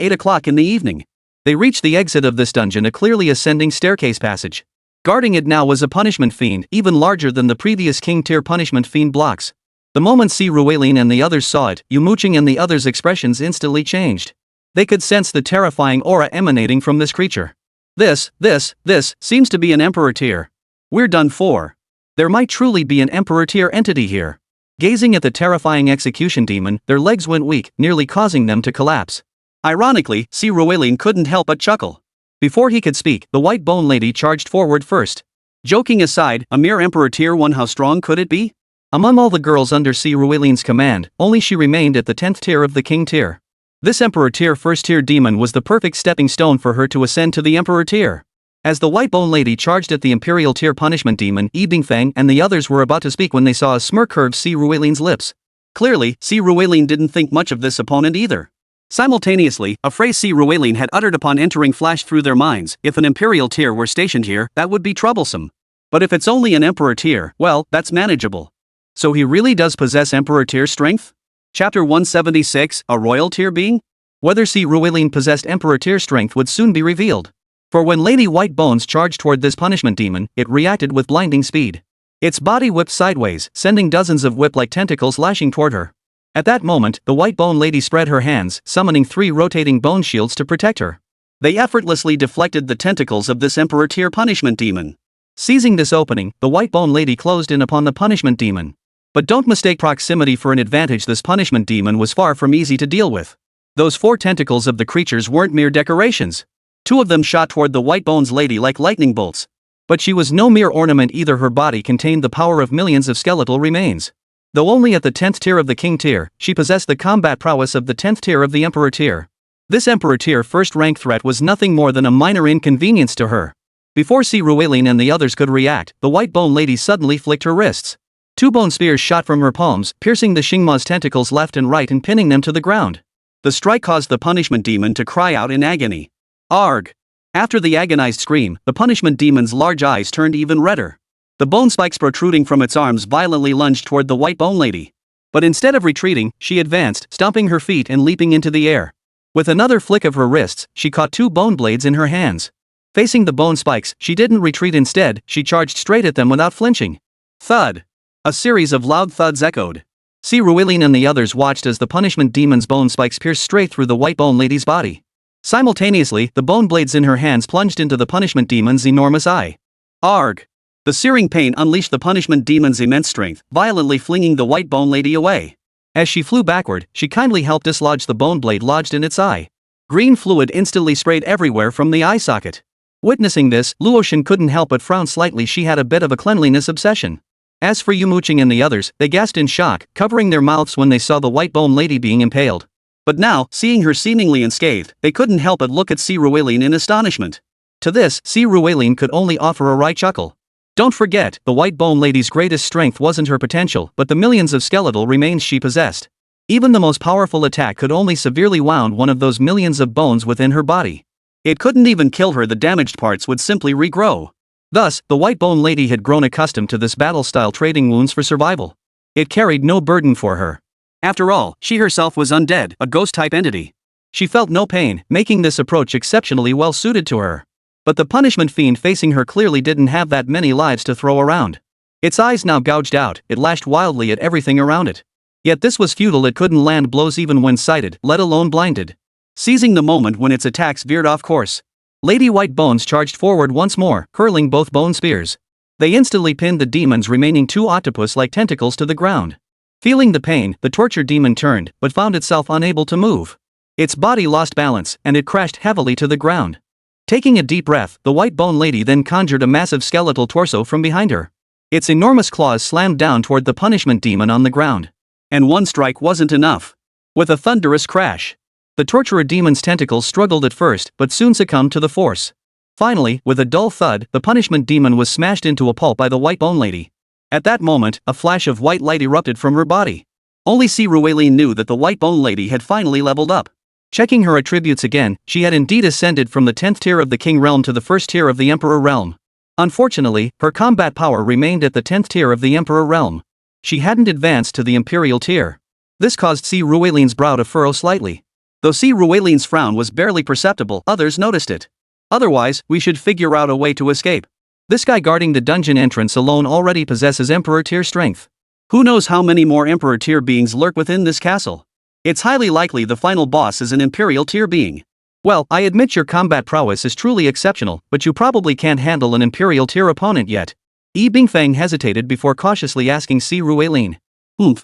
8 o'clock in the evening, they reached the exit of this dungeon, a clearly ascending staircase passage. Guarding it now was a punishment fiend, even larger than the previous king tier punishment fiend blocks. The moment Si Ruelin and the others saw it, Yumo Qing and the others' expressions instantly changed. They could sense the terrifying aura emanating from this creature. This seems to be an emperor tier. We're done for. There might truly be an emperor tier entity here. Gazing at the terrifying execution demon, their legs went weak, nearly causing them to collapse. Ironically, Si Ruelin couldn't help but chuckle. Before he could speak, the white bone lady charged forward first. Joking aside, a mere emperor tier 1, how strong could it be? Among all the girls under Si Ruelin's command, only she remained at the 10th tier of the king tier. This emperor tier 1st tier demon was the perfect stepping stone for her to ascend to the emperor tier. As the white bone lady charged at the imperial tier punishment demon, Evening Fang and the others were about to speak when they saw a smirk curve Si Ruelin's lips. Clearly, Si Ruelin didn't think much of this opponent either. Simultaneously, a phrase Si Ruelin had uttered upon entering flashed through their minds: if an imperial tier were stationed here, that would be troublesome. But if it's only an emperor tier, well, that's manageable. So he really does possess emperor tier strength? Chapter 176, a royal tier being? Whether Si Ruelin possessed emperor tier strength would soon be revealed. For when Lady White Bones charged toward this punishment demon, it reacted with blinding speed. Its body whipped sideways, sending dozens of whip-like tentacles lashing toward her. At that moment, the white bone lady spread her hands, summoning 3 rotating bone shields to protect her. They effortlessly deflected the tentacles of this emperor tier punishment demon. Seizing this opening, the white bone lady closed in upon the punishment demon. But don't mistake proximity for an advantage. This punishment demon was far from easy to deal with. Those 4 tentacles of the creatures weren't mere decorations. 2 of them shot toward the white bones lady like lightning bolts. But she was no mere ornament either. Her body contained the power of millions of skeletal remains. Though only at the 10th tier of the king tier, she possessed the combat prowess of the 10th tier of the emperor tier. This emperor tier first rank threat was nothing more than a minor inconvenience to her. Before Si Ruelin and the others could react, the white bone lady suddenly flicked her wrists. 2 bone spears shot from her palms, piercing the Xingma's tentacles left and right and pinning them to the ground. The strike caused the punishment demon to cry out in agony. Arg! After the agonized scream, the punishment demon's large eyes turned even redder. The bone spikes protruding from its arms violently lunged toward the white bone lady. But instead of retreating, she advanced, stomping her feet and leaping into the air. With another flick of her wrists, she caught 2 bone blades in her hands. Facing the bone spikes, she didn't retreat. Instead, she charged straight at them without flinching. Thud! A series of loud thuds echoed. Si Ruelin and the others watched as the punishment demon's bone spikes pierced straight through the white bone lady's body. Simultaneously, the bone blades in her hands plunged into the punishment demon's enormous eye. Arg! The searing pain unleashed the punishment demon's immense strength, violently flinging the white bone lady away. As she flew backward, she kindly helped dislodge the bone blade lodged in its eye. Green fluid instantly sprayed everywhere from the eye socket. Witnessing this, Luotian couldn't help but frown slightly. She had a bit of a cleanliness obsession. As for Yumo Qing and the others, they gasped in shock, covering their mouths when they saw the white bone lady being impaled. But now, seeing her seemingly unscathed, they couldn't help but look at Si Ruelin in astonishment. To this, Si Ruelin could only offer a wry chuckle. Don't forget, the white bone lady's greatest strength wasn't her potential, but the millions of skeletal remains she possessed. Even the most powerful attack could only severely wound one of those millions of bones within her body. It couldn't even kill her. The damaged parts would simply regrow. Thus, the white bone lady had grown accustomed to this battle-style trading wounds for survival. It carried no burden for her. After all, she herself was undead, a ghost-type entity. She felt no pain, making this approach exceptionally well suited to her. But the punishment fiend facing her clearly didn't have that many lives to throw around. Its eyes now gouged out, it lashed wildly at everything around it. Yet this was futile, it couldn't land blows even when sighted, let alone blinded. Seizing the moment when its attacks veered off course, Lady White Bones charged forward once more, hurling both bone spears. They instantly pinned the demon's remaining 2 octopus-like tentacles to the ground. Feeling the pain, the tortured demon turned, but found itself unable to move. Its body lost balance, and it crashed heavily to the ground. Taking a deep breath, the White Bone Lady then conjured a massive skeletal torso from behind her. Its enormous claws slammed down toward the punishment demon on the ground. And one strike wasn't enough. With a thunderous crash, the torturer demon's tentacles struggled at first, but soon succumbed to the force. Finally, with a dull thud, the punishment demon was smashed into a pulp by the White Bone Lady. At that moment, a flash of white light erupted from her body. Only Ruwaylin knew that the White Bone Lady had finally leveled up. Checking her attributes again, she had indeed ascended from the 10th tier of the King Realm to the 1st tier of the Emperor Realm. Unfortunately, her combat power remained at the 10th tier of the Emperor Realm. She hadn't advanced to the Imperial tier. This caused Ruwaylin's brow to furrow slightly. Though Ruwaylin's frown was barely perceptible, others noticed it. Otherwise, we should figure out a way to escape. This guy guarding the dungeon entrance alone already possesses Emperor tier strength. Who knows how many more Emperor tier beings lurk within this castle? It's highly likely the final boss is an Imperial tier being. Well, I admit your combat prowess is truly exceptional, but you probably can't handle an Imperial tier opponent yet. Yi Bingfang hesitated before cautiously asking Ruwaylin.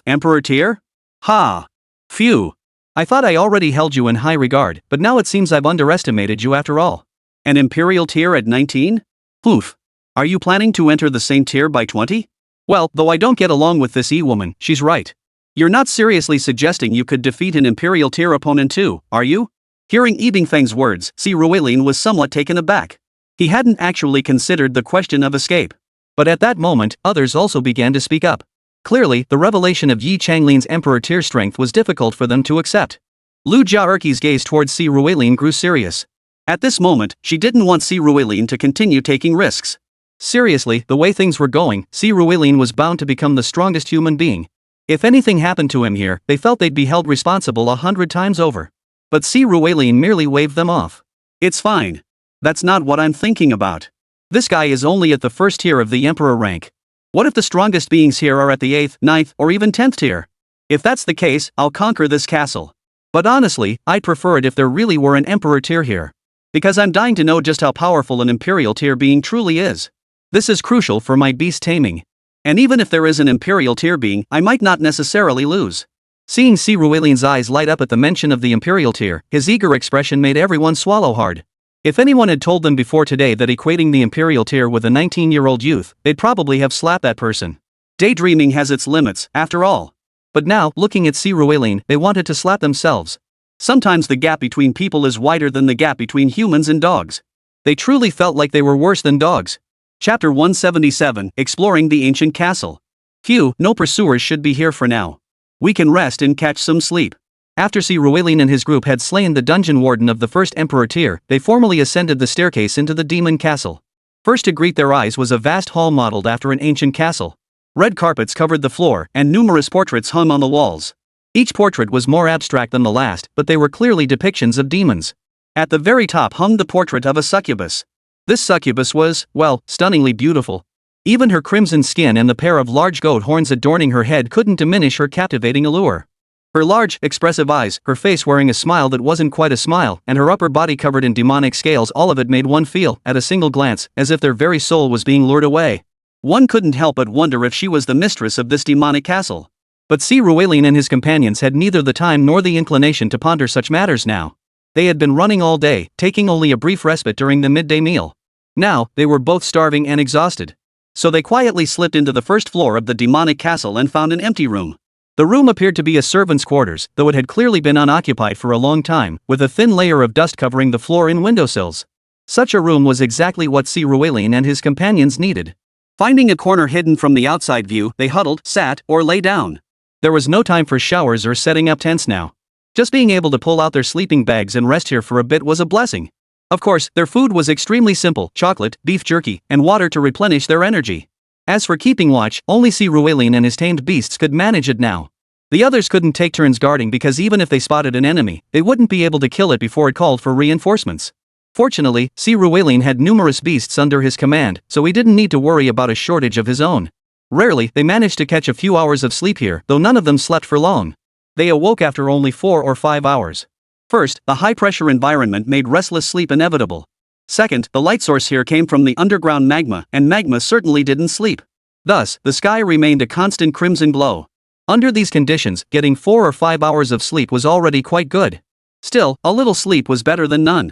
Emperor tier? Ha! Phew! I thought I already held you in high regard, but now it seems I've underestimated you after all. An Imperial tier at 19? Oof. Are you planning to enter the same tier by 20? Well, though I don't get along with this E-woman, she's right. You're not seriously suggesting you could defeat an Imperial tier opponent too, are you? Hearing Yi Bingfang's words, Ruwaylin was somewhat taken aback. He hadn't actually considered the question of escape. But at that moment, others also began to speak up. Clearly, the revelation of Yi Changlin's Emperor tier strength was difficult for them to accept. Lu Jiaerqi's gaze towards Ruwaylin grew serious. At this moment, she didn't want Ruwaylin to continue taking risks. Seriously, the way things were going, Ruwaylin was bound to become the strongest human being. If anything happened to him here, they felt they'd be held responsible 100 times over. But Ruwaylin merely waved them off. It's fine. That's not what I'm thinking about. This guy is only at the 1st tier of the Emperor rank. What if the strongest beings here are at the 8th, 9th, or even 10th tier? If that's the case, I'll conquer this castle. But honestly, I'd prefer it if there really were an Emperor tier here. Because I'm dying to know just how powerful an Imperial tier being truly is. This is crucial for my beast taming. And even if there is an Imperial tier being, I might not necessarily lose. Seeing Ruwaylin's eyes light up at the mention of the Imperial tier, his eager expression made everyone swallow hard. If anyone had told them before today that equating the Imperial tier with a 19-year-old youth, they'd probably have slapped that person. Daydreaming has its limits, after all. But now, looking at Ruwaylin, they wanted to slap themselves. Sometimes the gap between people is wider than the gap between humans and dogs. They truly felt like they were worse than dogs. Chapter 177, Exploring the Ancient Castle. Phew, no pursuers should be here for now. We can rest and catch some sleep. After Ruwaylin and his group had slain the dungeon warden of the 1st Emperor tier, they formally ascended the staircase into the demon castle. First to greet their eyes was a vast hall modeled after an ancient castle. Red carpets covered the floor, and numerous portraits hung on the walls. Each portrait was more abstract than the last, but they were clearly depictions of demons. At the very top hung the portrait of a succubus. This succubus was, well, stunningly beautiful. Even her crimson skin and the pair of large goat horns adorning her head couldn't diminish her captivating allure. Her large, expressive eyes, her face wearing a smile that wasn't quite a smile, and her upper body covered in demonic scales, all of it made one feel, at a single glance, as if their very soul was being lured away. One couldn't help but wonder if she was the mistress of this demonic castle. But Ruwaylin and his companions had neither the time nor the inclination to ponder such matters now. They had been running all day, taking only a brief respite during the midday meal. Now, they were both starving and exhausted. So they quietly slipped into the 1st floor of the demonic castle and found an empty room. The room appeared to be a servant's quarters, though it had clearly been unoccupied for a long time, with a thin layer of dust covering the floor and windowsills. Such a room was exactly what Ruwaylin and his companions needed. Finding a corner hidden from the outside view, they huddled, sat, or lay down. There was no time for showers or setting up tents now. Just being able to pull out their sleeping bags and rest here for a bit was a blessing. Of course, their food was extremely simple: chocolate, beef jerky, and water to replenish their energy. As for keeping watch, only Ruwaylin and his tamed beasts could manage it now. The others couldn't take turns guarding because even if they spotted an enemy, they wouldn't be able to kill it before it called for reinforcements. Fortunately, Si Ruelin had numerous beasts under his command, so he didn't need to worry about a shortage of his own. Rarely, they managed to catch a few hours of sleep here, though none of them slept for long. They awoke after only 4 or 5 hours. First, the high-pressure environment made restless sleep inevitable. Second, the light source here came from the underground magma, and magma certainly didn't sleep. Thus, the sky remained a constant crimson glow. Under these conditions, getting 4 or 5 hours of sleep was already quite good. Still, a little sleep was better than none.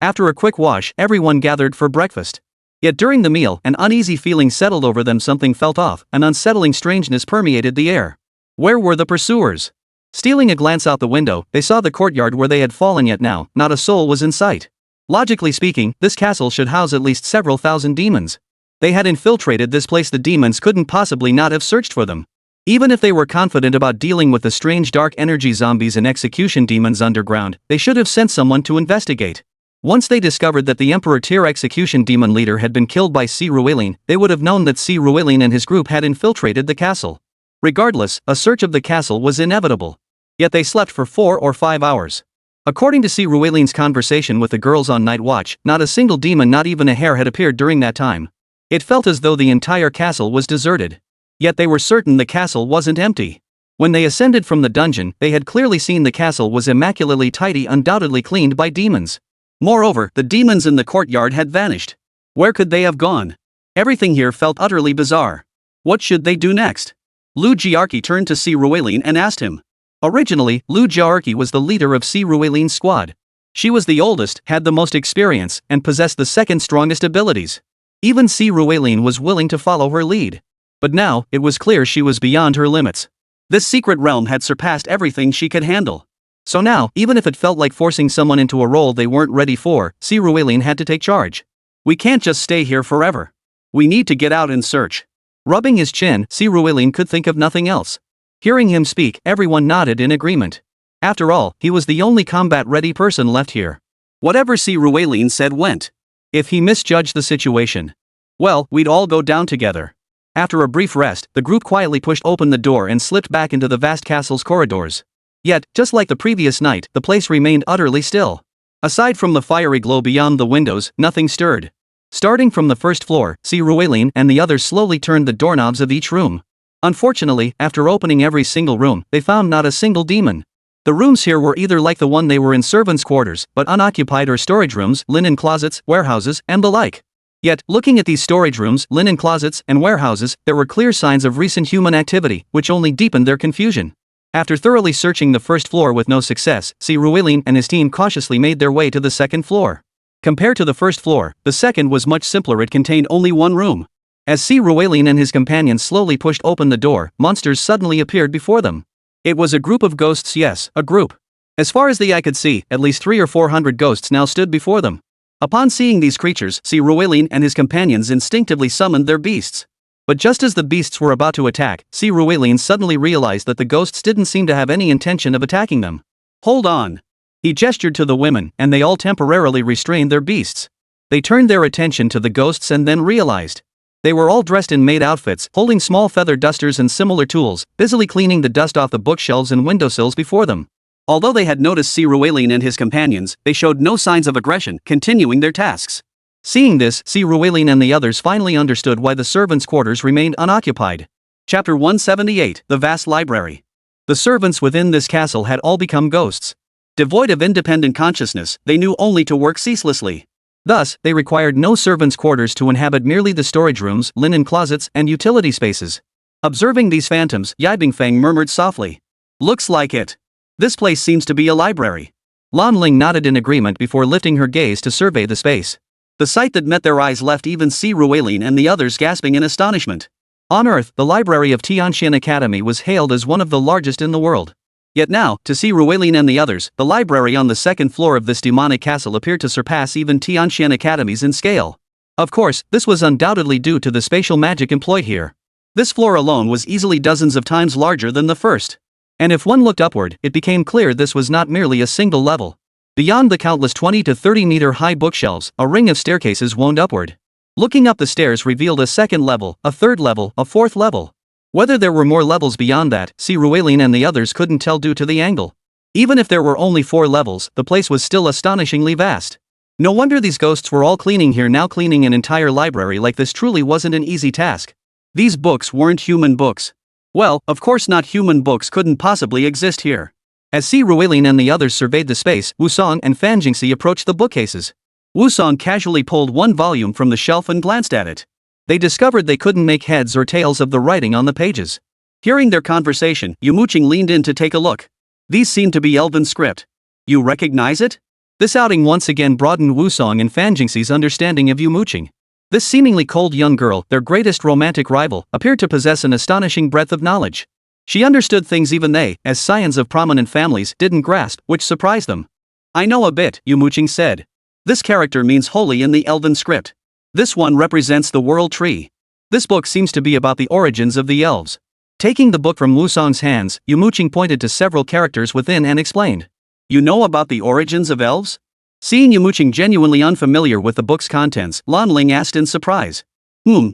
After a quick wash, everyone gathered for breakfast. Yet during the meal, an uneasy feeling settled over them. Something felt off, an unsettling strangeness permeated the air. Where were the pursuers? Stealing a glance out the window, they saw the courtyard where they had fallen, yet now, not a soul was in sight. Logically speaking, this castle should house at least several thousand demons. They had infiltrated this place. The demons couldn't possibly not have searched for them. Even if they were confident about dealing with the strange dark energy zombies and execution demons underground, they should have sent someone to investigate. Once they discovered that the Emperor Tyr execution demon leader had been killed by Si Ruelin, they would have known that Si Ruelin and his group had infiltrated the castle. Regardless, a search of the castle was inevitable. Yet they slept for 4 or 5 hours. According to Si Ruelin's conversation with the girls on night watch, not a single demon, not even a hair, had appeared during that time. It felt as though the entire castle was deserted. Yet they were certain the castle wasn't empty. When they ascended from the dungeon, they had clearly seen the castle was immaculately tidy, undoubtedly cleaned by demons. Moreover, the demons in the courtyard had vanished. Where could they have gone? Everything here felt utterly bizarre. What should they do next? Lu Jiarqi turned to Si Ruelin and asked him. Originally, Lu Jiarqi was the leader of Si Ruelin's squad. She was the oldest, had the most experience, and possessed the second strongest abilities. Even Si Ruelin was willing to follow her lead. But now, it was clear she was beyond her limits. This secret realm had surpassed everything she could handle. So now, even if it felt like forcing someone into a role they weren't ready for, Si Ruelin had to take charge. We can't just stay here forever. We need to get out and search. Rubbing his chin, Si Ruelin could think of nothing else. Hearing him speak, everyone nodded in agreement. After all, he was the only combat-ready person left here. Whatever Si Ruelin said went. If he misjudged the situation, well, we'd all go down together. After a brief rest, the group quietly pushed open the door and slipped back into the vast castle's corridors. Yet, just like the previous night, the place remained utterly still. Aside from the fiery glow beyond the windows, nothing stirred. Starting from the first floor, Si Ruelin and the others slowly turned the doorknobs of each room. Unfortunately, after opening every single room, they found not a single demon. The rooms here were either like the one they were in, servants' quarters, but unoccupied, or storage rooms, linen closets, warehouses, and the like. Yet, looking at these storage rooms, linen closets, and warehouses, there were clear signs of recent human activity, which only deepened their confusion. After thoroughly searching the first floor with no success, Si Ruelin and his team cautiously made their way to the second floor. Compared to the first floor, the second was much simpler. It contained only one room. As Si Ruelin and his companions slowly pushed open the door, monsters suddenly appeared before them. It was a group of ghosts, yes, a group. As far as the eye could see, at least 300 or 400 ghosts now stood before them. Upon seeing these creatures, Si Ruelin and his companions instinctively summoned their beasts. But just as the beasts were about to attack, Si Ruelin suddenly realized that the ghosts didn't seem to have any intention of attacking them. Hold on. He gestured to the women, and they all temporarily restrained their beasts. They turned their attention to the ghosts and then realized. They were all dressed in maid outfits, holding small feather dusters and similar tools, busily cleaning the dust off the bookshelves and windowsills before them. Although they had noticed Si Ruelin and his companions, they showed no signs of aggression, continuing their tasks. Seeing this, Si Ruelin and the others finally understood why the servants' quarters remained unoccupied. Chapter 178, The Vast Library. The servants within this castle had all become ghosts. Devoid of independent consciousness, they knew only to work ceaselessly. Thus, they required no servants' quarters to inhabit, merely the storage rooms, linen closets, and utility spaces. Observing these phantoms, Yibingfeng murmured softly. Looks like it. This place seems to be a library. Lan Ling nodded in agreement before lifting her gaze to survey the space. The sight that met their eyes left even Si Ruelin and the others gasping in astonishment. On Earth, the library of Tianxian Academy was hailed as one of the largest in the world. Yet now, to Si Ruelin and the others, the library on the second floor of this demonic castle appeared to surpass even Tianxian academies in scale. Of course, this was undoubtedly due to the spatial magic employed here. This floor alone was easily dozens of times larger than the first. And if one looked upward, it became clear this was not merely a single level. Beyond the countless 20 to 30 meter high bookshelves, a ring of staircases wound upward. Looking up the stairs revealed a second level, a third level, a fourth level. Whether there were more levels beyond that, Si Ruelin and the others couldn't tell due to the angle. Even if there were only 4 levels, the place was still astonishingly vast. No wonder these ghosts were all cleaning here now. Cleaning an entire library like this truly wasn't an easy task. These books weren't human books. Well, of course not, human books couldn't possibly exist here. As Si Ruilin and the others surveyed the space, Wusong and Fan Jingxi approached the bookcases. Wusong casually pulled one volume from the shelf and glanced at it. They discovered they couldn't make heads or tails of the writing on the pages. Hearing their conversation, Yumo Qing leaned in to take a look. These seem to be Elven script. You recognize it? This outing once again broadened Wusong and Fan Jingxi's understanding of Yumo Qing. This seemingly cold young girl, their greatest romantic rival, appeared to possess an astonishing breadth of knowledge. She understood things even they, as scions of prominent families, didn't grasp, which surprised them. I know a bit, Yumo Qing said. This character means holy in the Elven script. This one represents the world tree. This book seems to be about the origins of the elves. Taking the book from Wusong's hands, Yumo Qing pointed to several characters within and explained. You know about the origins of elves? Seeing Yumo Qing genuinely unfamiliar with the book's contents, Lan Ling asked in surprise.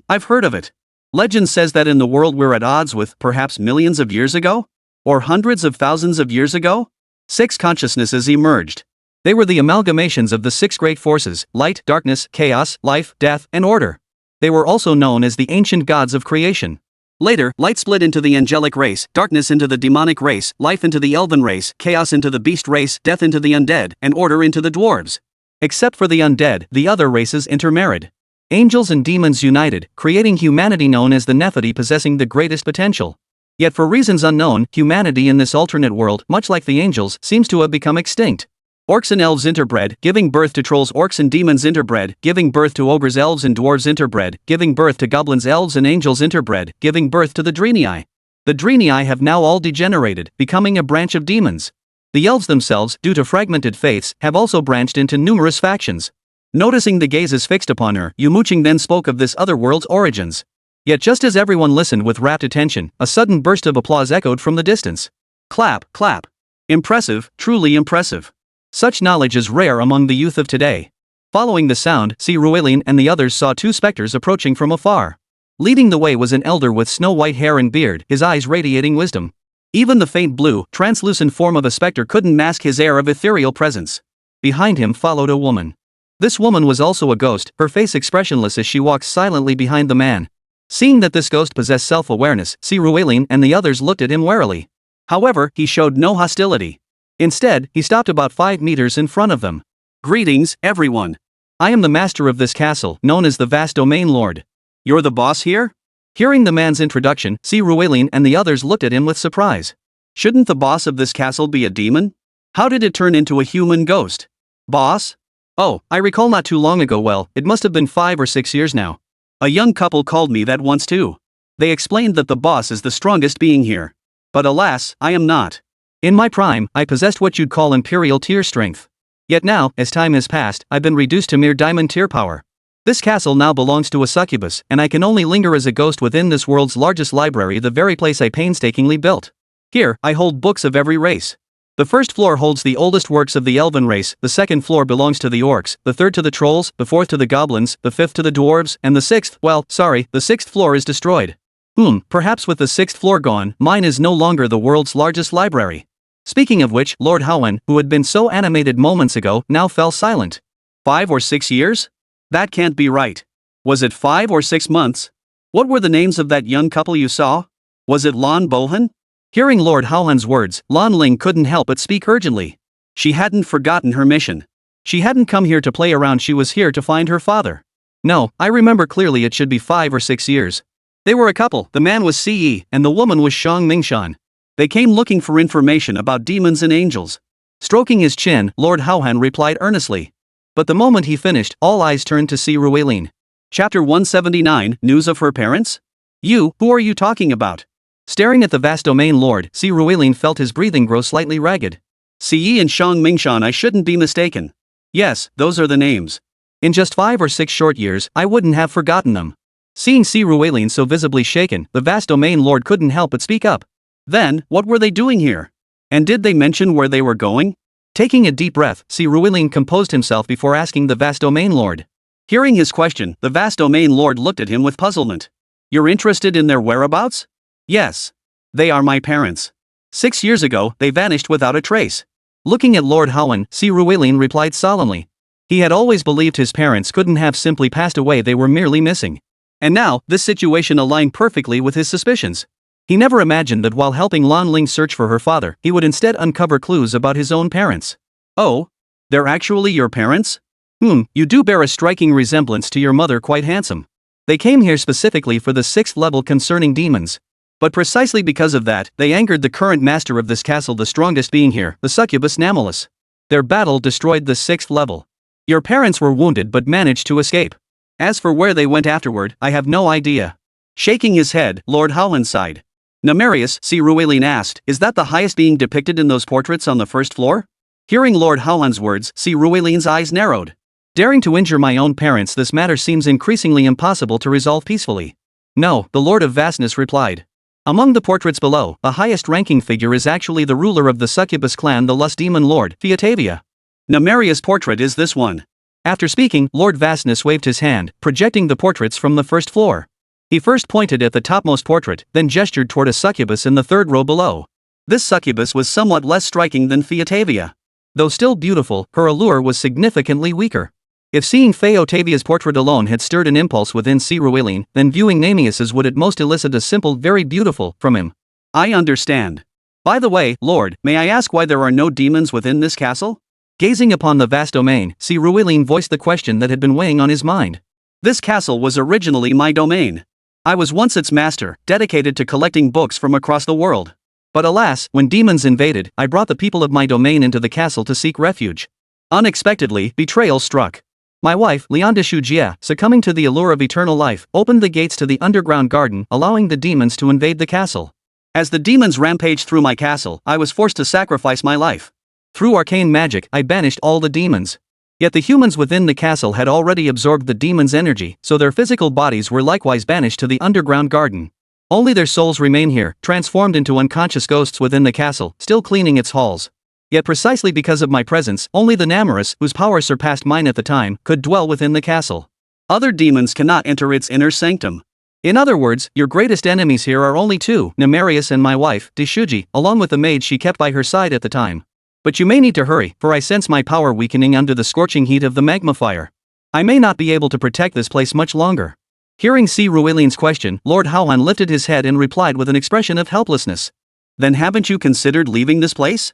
I've heard of it. Legend says that in the world we're at odds with, perhaps millions of years ago? Or hundreds of thousands of years ago? 6 consciousnesses emerged. They were the amalgamations of the 6 great forces: light, darkness, chaos, life, death, and order. They were also known as the ancient gods of creation. Later, light split into the angelic race, darkness into the demonic race, life into the elven race, chaos into the beast race, death into the undead, and order into the dwarves. Except for the undead, the other races intermarried. Angels and demons united, creating humanity known as the Nephidi, possessing the greatest potential. Yet for reasons unknown, humanity in this alternate world, much like the angels, seems to have become extinct. Orcs and elves interbred, giving birth to trolls. Orcs and demons interbred, giving birth to ogres. Elves and dwarves interbred, giving birth to goblins. Elves and angels interbred, giving birth to the Draenei. The Draenei have now all degenerated, becoming a branch of demons. The elves themselves, due to fragmented faiths, have also branched into numerous factions. Noticing the gazes fixed upon her, Yumo Qing then spoke of this other world's origins. Yet just as everyone listened with rapt attention, a sudden burst of applause echoed from the distance. Clap, clap. Impressive, truly impressive. Such knowledge is rare among the youth of today. Following the sound, Si Ruilin and the others saw 2 specters approaching from afar. Leading the way was an elder with snow-white hair and beard, his eyes radiating wisdom. Even the faint blue, translucent form of a specter couldn't mask his air of ethereal presence. Behind him followed a woman. This woman was also a ghost, her face expressionless as she walked silently behind the man. Seeing that this ghost possessed self-awareness, Si Ruilin and the others looked at him warily. However, he showed no hostility. Instead, he stopped about 5 meters in front of them. Greetings, everyone. I am the master of this castle, known as the Vast Domain Lord. You're the boss here? Hearing the man's introduction, Si Ruilin and the others looked at him with surprise. Shouldn't the boss of this castle be a demon? How did it turn into a human ghost? Boss? Oh, I recall not too long ago. Well, it must have been 5 or 6 years now. A young couple called me that once too. They explained that the boss is the strongest being here. But alas, I am not. In my prime, I possessed what you'd call imperial tier strength. Yet now, as time has passed, I've been reduced to mere diamond tier power. This castle now belongs to a succubus, and I can only linger as a ghost within this world's largest library, the very place I painstakingly built. Here, I hold books of every race. The first floor holds the oldest works of the elven race, the second floor belongs to the orcs, the third to the trolls, the fourth to the goblins, the fifth to the dwarves, and the sixth, the 6th floor is destroyed. Perhaps with the 6th floor gone, mine is no longer the world's largest library. Speaking of which, Lord Howen, who had been so animated moments ago, now fell silent. 5 or 6 years? That can't be right. Was it 5 or 6 months? What were the names of that young couple you saw? Was it Lan Bohan? Hearing Lord Howen's words, Lan Ling couldn't help but speak urgently. She hadn't forgotten her mission. She hadn't come here to play around, she was here to find her father. No, I remember clearly, it should be 5 or 6 years. They were a couple, the man was Ce, and the woman was Shang Mingshan. They came looking for information about demons and angels. Stroking his chin, Lord Howen replied earnestly. But the moment he finished, all eyes turned to Si Ruilin. Chapter 179, News of her parents? Who are you talking about? Staring at the vast domain lord, Si Ruilin felt his breathing grow slightly ragged. Ce and Shang Mingshan, I shouldn't be mistaken. Yes, those are the names. In just 5 or 6 short years, I wouldn't have forgotten them. Seeing Si Ruilin so visibly shaken, the vast domain lord couldn't help but speak up. Then, what were they doing here? And did they mention where they were going? Taking a deep breath, Si Ruilin composed himself before asking the vast domain lord. Hearing his question, the vast domain lord looked at him with puzzlement. You're interested in their whereabouts? Yes. They are my parents. 6 years ago, they vanished without a trace. Looking at Lord Howen, Si Ruilin replied solemnly. He had always believed his parents couldn't have simply passed away, they were merely missing. And now, this situation aligned perfectly with his suspicions. He never imagined that while helping Lan Ling search for her father, he would instead uncover clues about his own parents. Oh? They're actually your parents? You do bear a striking resemblance to your mother, quite handsome. They came here specifically for the 6th level concerning demons. But precisely because of that, they angered the current master of this castle, the strongest being here, the succubus Nameless. Their battle destroyed the 6th level. Your parents were wounded but managed to escape. As for where they went afterward, I have no idea. Shaking his head, Lord Howland sighed. Nemerius, C. Ruelin asked, is that the highest being depicted in those portraits on the first floor? Hearing Lord Howland's words, C. Ruelin's eyes narrowed. Daring to injure my own parents, this matter seems increasingly impossible to resolve peacefully. No, the Lord of Vastness replied. Among the portraits below, the highest ranking figure is actually the ruler of the succubus clan, the Lust Demon Lord, Theotavia. Nemerius' portrait is this one. After speaking, Lord Vastness waved his hand, projecting the portraits from the first floor. He first pointed at the topmost portrait, then gestured toward a succubus in the 3rd row below. This succubus was somewhat less striking than Theotavia. Though still beautiful, her allure was significantly weaker. If seeing Theotavia's portrait alone had stirred an impulse within C. Ruelin, then viewing Nemesis would at most elicit a simple "very beautiful" from him. I understand. By the way, Lord, may I ask why there are no demons within this castle? Gazing upon the vast domain, C. Ruelin voiced the question that had been weighing on his mind. This castle was originally my domain. I was once its master, dedicated to collecting books from across the world. But alas, when demons invaded, I brought the people of my domain into the castle to seek refuge. Unexpectedly, betrayal struck. My wife, Leonda Shujia, succumbing to the allure of eternal life, opened the gates to the underground garden, allowing the demons to invade the castle. As the demons rampaged through my castle, I was forced to sacrifice my life. Through arcane magic, I banished all the demons. Yet the humans within the castle had already absorbed the demons' energy, so their physical bodies were likewise banished to the underground garden. Only their souls remain here, transformed into unconscious ghosts within the castle, still cleaning its halls. Yet precisely because of my presence, only the Namerus, whose power surpassed mine at the time, could dwell within the castle. Other demons cannot enter its inner sanctum. In other words, your greatest enemies here are only two, Nemerius and my wife, Deshuji, along with the maid she kept by her side at the time. But you may need to hurry, for I sense my power weakening under the scorching heat of the magma fire. I may not be able to protect this place much longer. Hearing C. Ruelin's question, Lord Howhan lifted his head and replied with an expression of helplessness. Then haven't you considered leaving this place?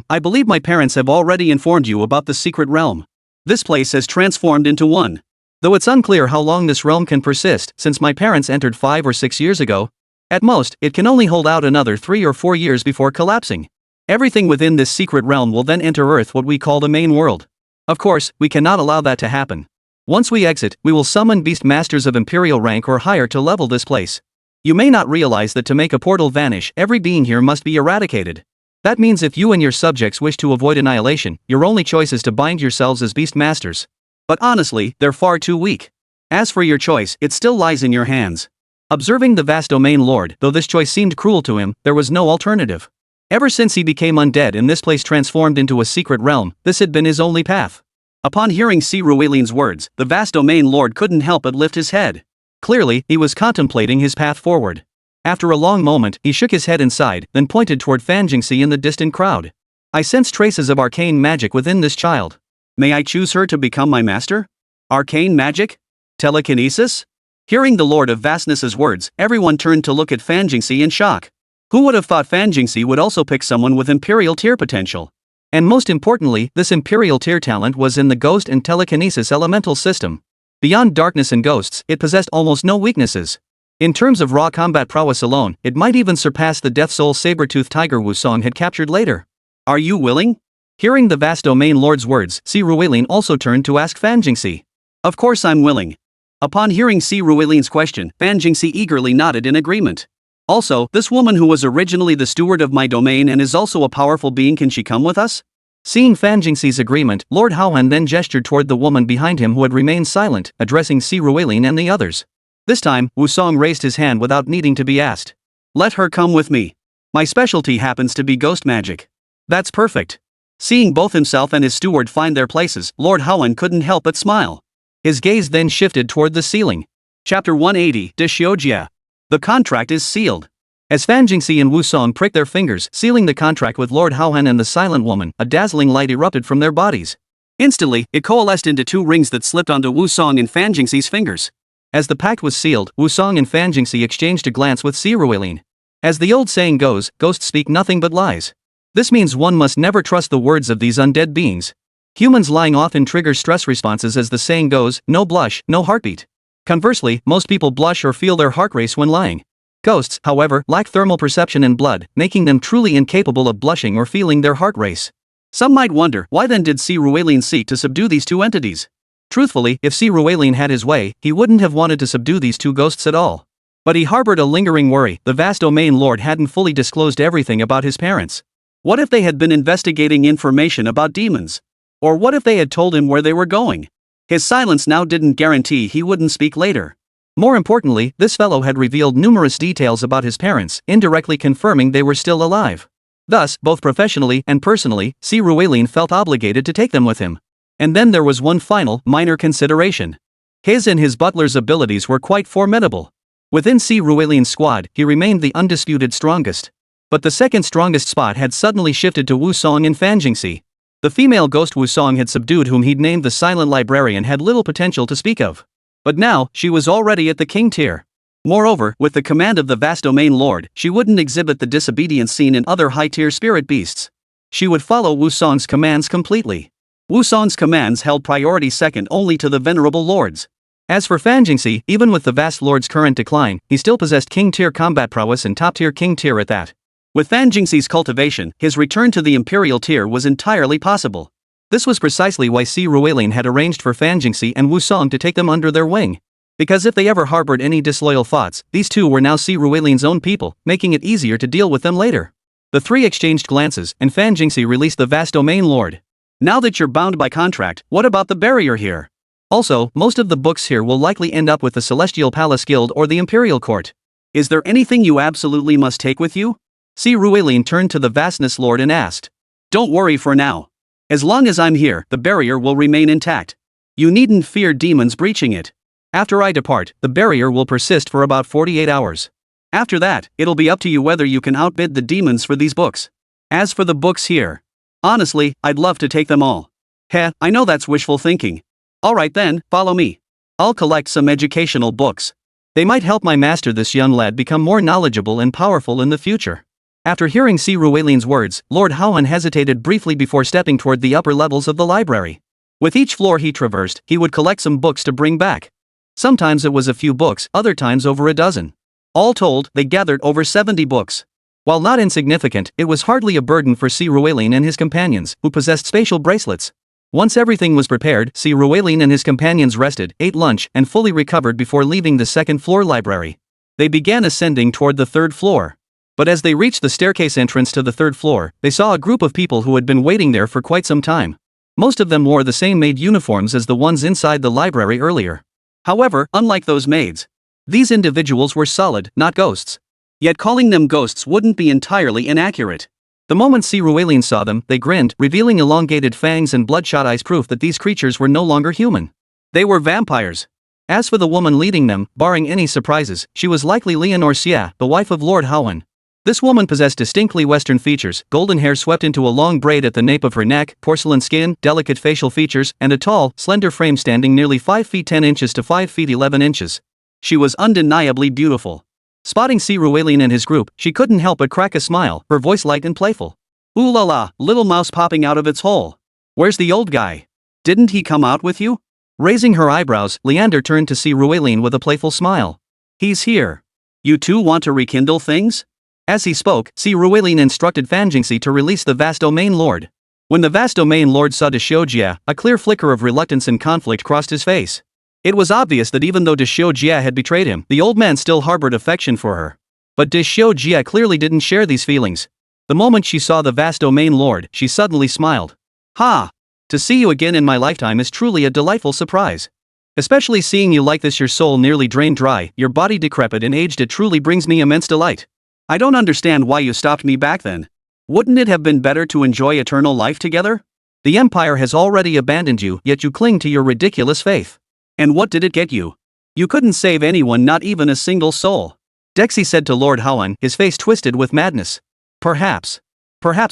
I believe my parents have already informed you about the secret realm. This place has transformed into one. Though it's unclear how long this realm can persist, since my parents entered 5 or 6 years ago. At most, it can only hold out another 3 or 4 years before collapsing. Everything within this secret realm will then enter Earth, what we call the main world. Of course, we cannot allow that to happen. Once we exit, we will summon beast masters of imperial rank or higher to level this place. You may not realize that to make a portal vanish, every being here must be eradicated. That means if you and your subjects wish to avoid annihilation, your only choice is to bind yourselves as beast masters. But honestly, they're far too weak. As for your choice, it still lies in your hands. Observing the vast domain lord, though this choice seemed cruel to him, there was no alternative. Ever since he became undead and this place transformed into a secret realm, this had been his only path. Upon hearing C. Ruelin's words, the vast domain lord couldn't help but lift his head. Clearly, he was contemplating his path forward. After a long moment, he shook his head and sighed, then pointed toward Fanjingxi in the distant crowd. I sense traces of arcane magic within this child. May I choose her to become my master? Arcane magic? Telekinesis? Hearing the Lord of Vastness's words, everyone turned to look at Fanjingxi in shock. Who would have thought Fanjingxi would also pick someone with imperial tier potential? And most importantly, this imperial tier talent was in the ghost and telekinesis elemental system. Beyond darkness and ghosts, it possessed almost no weaknesses. In terms of raw combat prowess alone, it might even surpass the Death Soul saber-toothed tiger Wusong had captured later. Are you willing? Hearing the vast domain lord's words, C. Ruelin also turned to ask Fanjingxi. Of course I'm willing. Upon hearing C. Ruelin's question, Fanjingxi eagerly nodded in agreement. Also, this woman who was originally the steward of my domain and is also a powerful being, can she come with us? Seeing Fanjingxi's agreement, Lord Howhan then gestured toward the woman behind him who had remained silent, addressing C. Ruelin and the others. This time, Wusong raised his hand without needing to be asked. Let her come with me. My specialty happens to be ghost magic. That's perfect. Seeing both himself and his steward find their places, Lord Howhan couldn't help but smile. His gaze then shifted toward the ceiling. Chapter 180, Deshiojia. The contract is sealed. As Fanjingxi and Wusong pricked their fingers, sealing the contract with Lord Howhan and the silent woman, a dazzling light erupted from their bodies. Instantly, it coalesced into 2 rings that slipped onto Wusong and Fan Jingxi's fingers. As the pact was sealed, Wusong and Fan Jingxi exchanged a glance with Ruelin. As the old saying goes, ghosts speak nothing but lies. This means one must never trust the words of these undead beings. Humans lying often triggers stress responses, as the saying goes, no blush, no heartbeat. Conversely, most people blush or feel their heart race when lying. Ghosts, however, lack thermal perception in blood, making them truly incapable of blushing or feeling their heart race. Some might wonder, why then did Ruelin seek to subdue these 2 entities? Truthfully, if Ruelin had his way, he wouldn't have wanted to subdue these 2 ghosts at all. But he harbored a lingering worry: the vast domain lord hadn't fully disclosed everything about his parents. What if they had been investigating information about demons? Or what if they had told him where they were going? His silence now didn't guarantee he wouldn't speak later. More importantly, this fellow had revealed numerous details about his parents, indirectly confirming they were still alive. Thus, both professionally and personally, Ruelin felt obligated to take them with him. And then there was one final, minor consideration. His and his butler's abilities were quite formidable. Within Ruelin's squad, he remained the undisputed strongest. But the second strongest spot had suddenly shifted to Wusong and Fan Jingxi. The female ghost Wusong had subdued, whom he'd named the Silent Librarian, had little potential to speak of. But now, she was already at the king tier. Moreover, with the command of the vast domain lord, she wouldn't exhibit the disobedience seen in other high-tier spirit beasts. She would follow Wusong's commands completely. Wusong's commands held priority second only to the venerable lords. As for Fan Jingxi, even with the vast lord's current decline, he still possessed king-tier combat prowess and top-tier king tier at that. With Fan Jingxi's cultivation, his return to the imperial tier was entirely possible. This was precisely why Ruelin had arranged for Fan Jingxi and Wusong to take them under their wing. Because if they ever harbored any disloyal thoughts, these 2 were now Ruelin's own people, making it easier to deal with them later. The 3 exchanged glances, and Fan Jingxi released the vast domain lord. Now that you're bound by contract, what about the barrier here? Also, most of the books here will likely end up with the Celestial Palace Guild or the Imperial Court. Is there anything you absolutely must take with you? Ruelin turned to the vastness lord and asked. Don't worry for now. As long as I'm here, the barrier will remain intact. You needn't fear demons breaching it. After I depart, the barrier will persist for about 48 hours. After that, it'll be up to you whether you can outbid the demons for these books. As for the books here, honestly, I'd love to take them all. Heh, I know that's wishful thinking. Alright then, follow me. I'll collect some educational books. They might help my master, this young lad, become more knowledgeable and powerful in the future. After hearing Ruelin's words, Lord Haohan hesitated briefly before stepping toward the upper levels of the library. With each floor he traversed, he would collect some books to bring back. Sometimes it was a few books, other times over a dozen. All told, they gathered over 70 books. While not insignificant, it was hardly a burden for Ruelin and his companions, who possessed spatial bracelets. Once everything was prepared, Ruelin and his companions rested, ate lunch, and fully recovered before leaving the second-floor library. They began ascending toward the 3rd floor. But as they reached the staircase entrance to the 3rd floor, they saw a group of people who had been waiting there for quite some time. Most of them wore the same maid uniforms as the ones inside the library earlier. However, unlike those maids, these individuals were solid, not ghosts. Yet calling them ghosts wouldn't be entirely inaccurate. The moment Ruelin saw them, they grinned, revealing elongated fangs and bloodshot eyes, proof that these creatures were no longer human. They were vampires. As for the woman leading them, barring any surprises, she was likely Leonor Xia, the wife of Lord Haohan. This woman possessed distinctly Western features, golden hair swept into a long braid at the nape of her neck, porcelain skin, delicate facial features, and a tall, slender frame standing nearly 5 feet 10 inches to 5 feet 11 inches. She was undeniably beautiful. Spotting Ruelin and his group, she couldn't help but crack a smile, her voice light and playful. Ooh la la, little mouse popping out of its hole. Where's the old guy? Didn't he come out with you? Raising her eyebrows, Leander turned to Ruelin with a playful smile. He's here. You two want to rekindle things? As he spoke, Ruelin instructed Fan Jingxi to release the vast domain lord. When the vast domain lord saw Jia, a clear flicker of reluctance and conflict crossed his face. It was obvious that even though Jia had betrayed him, the old man still harbored affection for her. But Jia clearly didn't share these feelings. The moment she saw the vast domain lord, she suddenly smiled. Ha! To see you again in my lifetime is truly a delightful surprise. Especially seeing you like this, your soul nearly drained dry, your body decrepit and aged, it truly brings me immense delight. I don't understand why you stopped me back then. Wouldn't it have been better to enjoy eternal life together? The Empire has already abandoned you, yet you cling to your ridiculous faith. And what did it get you? You couldn't save anyone, not even a single soul. Dexy said to Lord Haohan, his face twisted with madness. Perhaps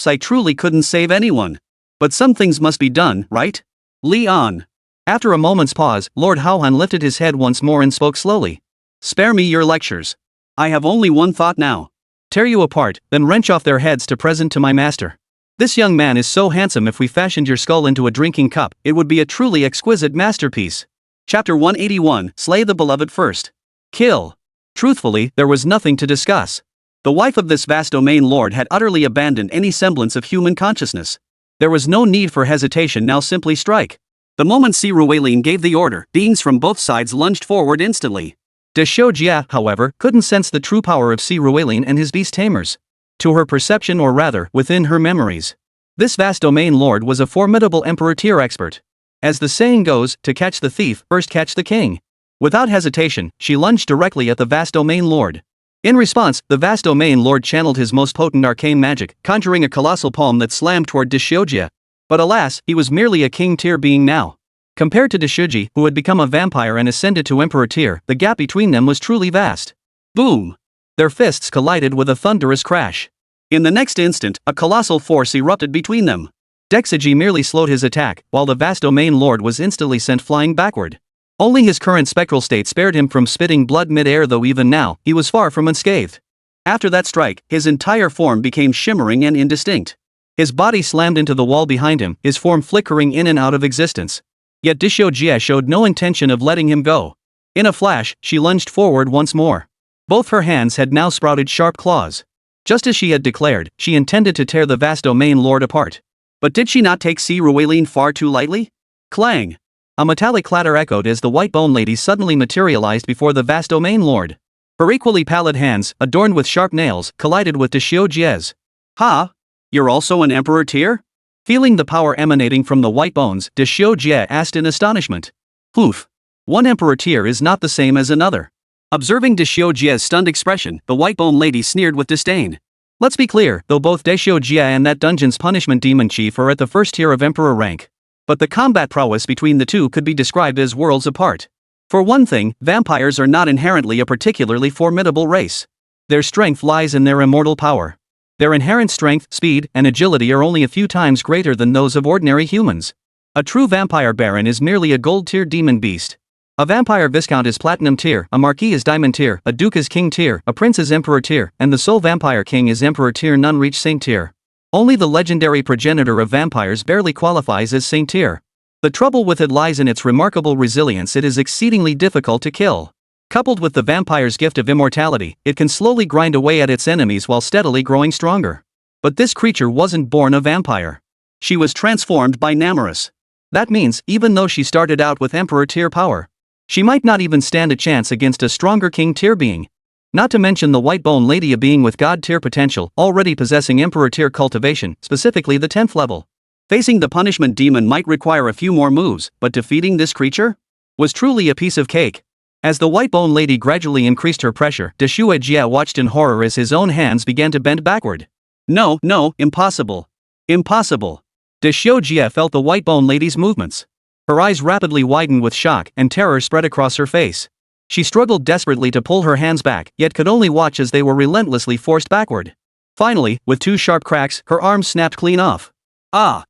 I truly couldn't save anyone. But some things must be done, right? Leon. After a moment's pause, Lord Haohan lifted his head once more and spoke slowly. Spare me your lectures. I have only one thought now. Tear you apart, then wrench off their heads to present to my master. This young man is so handsome. If we fashioned your skull into a drinking cup, it would be a truly exquisite masterpiece. Chapter 181, Slay the Beloved First. Kill. Truthfully, there was nothing to discuss. The wife of this vast domain lord had utterly abandoned any semblance of human consciousness. There was no need for hesitation, now simply strike. The moment Si Ruelin gave the order, beings from both sides lunged forward instantly. De Xiujia, however, couldn't sense the true power of Si Ruelin and his beast tamers. To her perception, or rather, within her memories, this vast domain lord was a formidable emperor tier expert. As the saying goes, to catch the thief, first catch the king. Without hesitation, she lunged directly at the vast domain lord. In response, the vast domain lord channeled his most potent arcane magic, conjuring a colossal palm that slammed toward De Xiujia. But alas, he was merely a king tier being now. Compared to De Xiujia, who had become a vampire and ascended to emperor tier, the gap between them was truly vast. Boom! Their fists collided with a thunderous crash. In the next instant, a colossal force erupted between them. Dexiji merely slowed his attack, while the vast domain lord was instantly sent flying backward. Only his current spectral state spared him from spitting blood mid-air, though even now, he was far from unscathed. After that strike, his entire form became shimmering and indistinct. His body slammed into the wall behind him, his form flickering in and out of existence. Yet De Xiujia showed no intention of letting him go. In a flash, she lunged forward once more. Both her hands had now sprouted sharp claws. Just as she had declared, she intended to tear the vast domain lord apart. But did she not take Si Ruelin far too lightly? Clang! A metallic clatter echoed as the white bone lady suddenly materialized before the vast domain lord. Her equally pallid hands, adorned with sharp nails, collided with De Xiujia's. Ha! You're also an emperor tier? Feeling the power emanating from the white bones, De Xiujia asked in astonishment. Poof! One emperor tier is not the same as another. Observing De Xiujia's stunned expression, the white bone lady sneered with disdain. Let's be clear, though both De Xiujia and that dungeon's punishment demon chief are at the first tier of emperor rank. But the combat prowess between the two could be described as worlds apart. For one thing, vampires are not inherently a particularly formidable race. Their strength lies in their immortal power. Their inherent strength, speed, and agility are only a few times greater than those of ordinary humans. A true vampire baron is merely a gold-tier demon beast. A vampire viscount is platinum tier, a marquis is diamond tier, a duke is king tier, a prince is emperor tier, and the sole vampire king is emperor tier. None reach saint tier. Only the legendary progenitor of vampires barely qualifies as saint tier. The trouble with it lies in its remarkable resilience. It is exceedingly difficult to kill. Coupled with the vampire's gift of immortality, it can slowly grind away at its enemies while steadily growing stronger. But this creature wasn't born a vampire. She was transformed by nemeses. That means, even though she started out with emperor tier power, she might not even stand a chance against a stronger king tier being. Not to mention the white bone lady, a being with god tier potential, already possessing emperor tier cultivation, specifically the 10th level. Facing the punishment demon might require a few more moves, but defeating this creature was truly a piece of cake. As the white bone lady gradually increased her pressure, De Xiujia watched in horror as his own hands began to bend backward. No, impossible. Impossible. De Xiujia felt the white bone lady's movements. Her eyes rapidly widened with shock, and terror spread across her face. She struggled desperately to pull her hands back, yet could only watch as they were relentlessly forced backward. Finally, with two sharp cracks, her arms snapped clean off. Ah!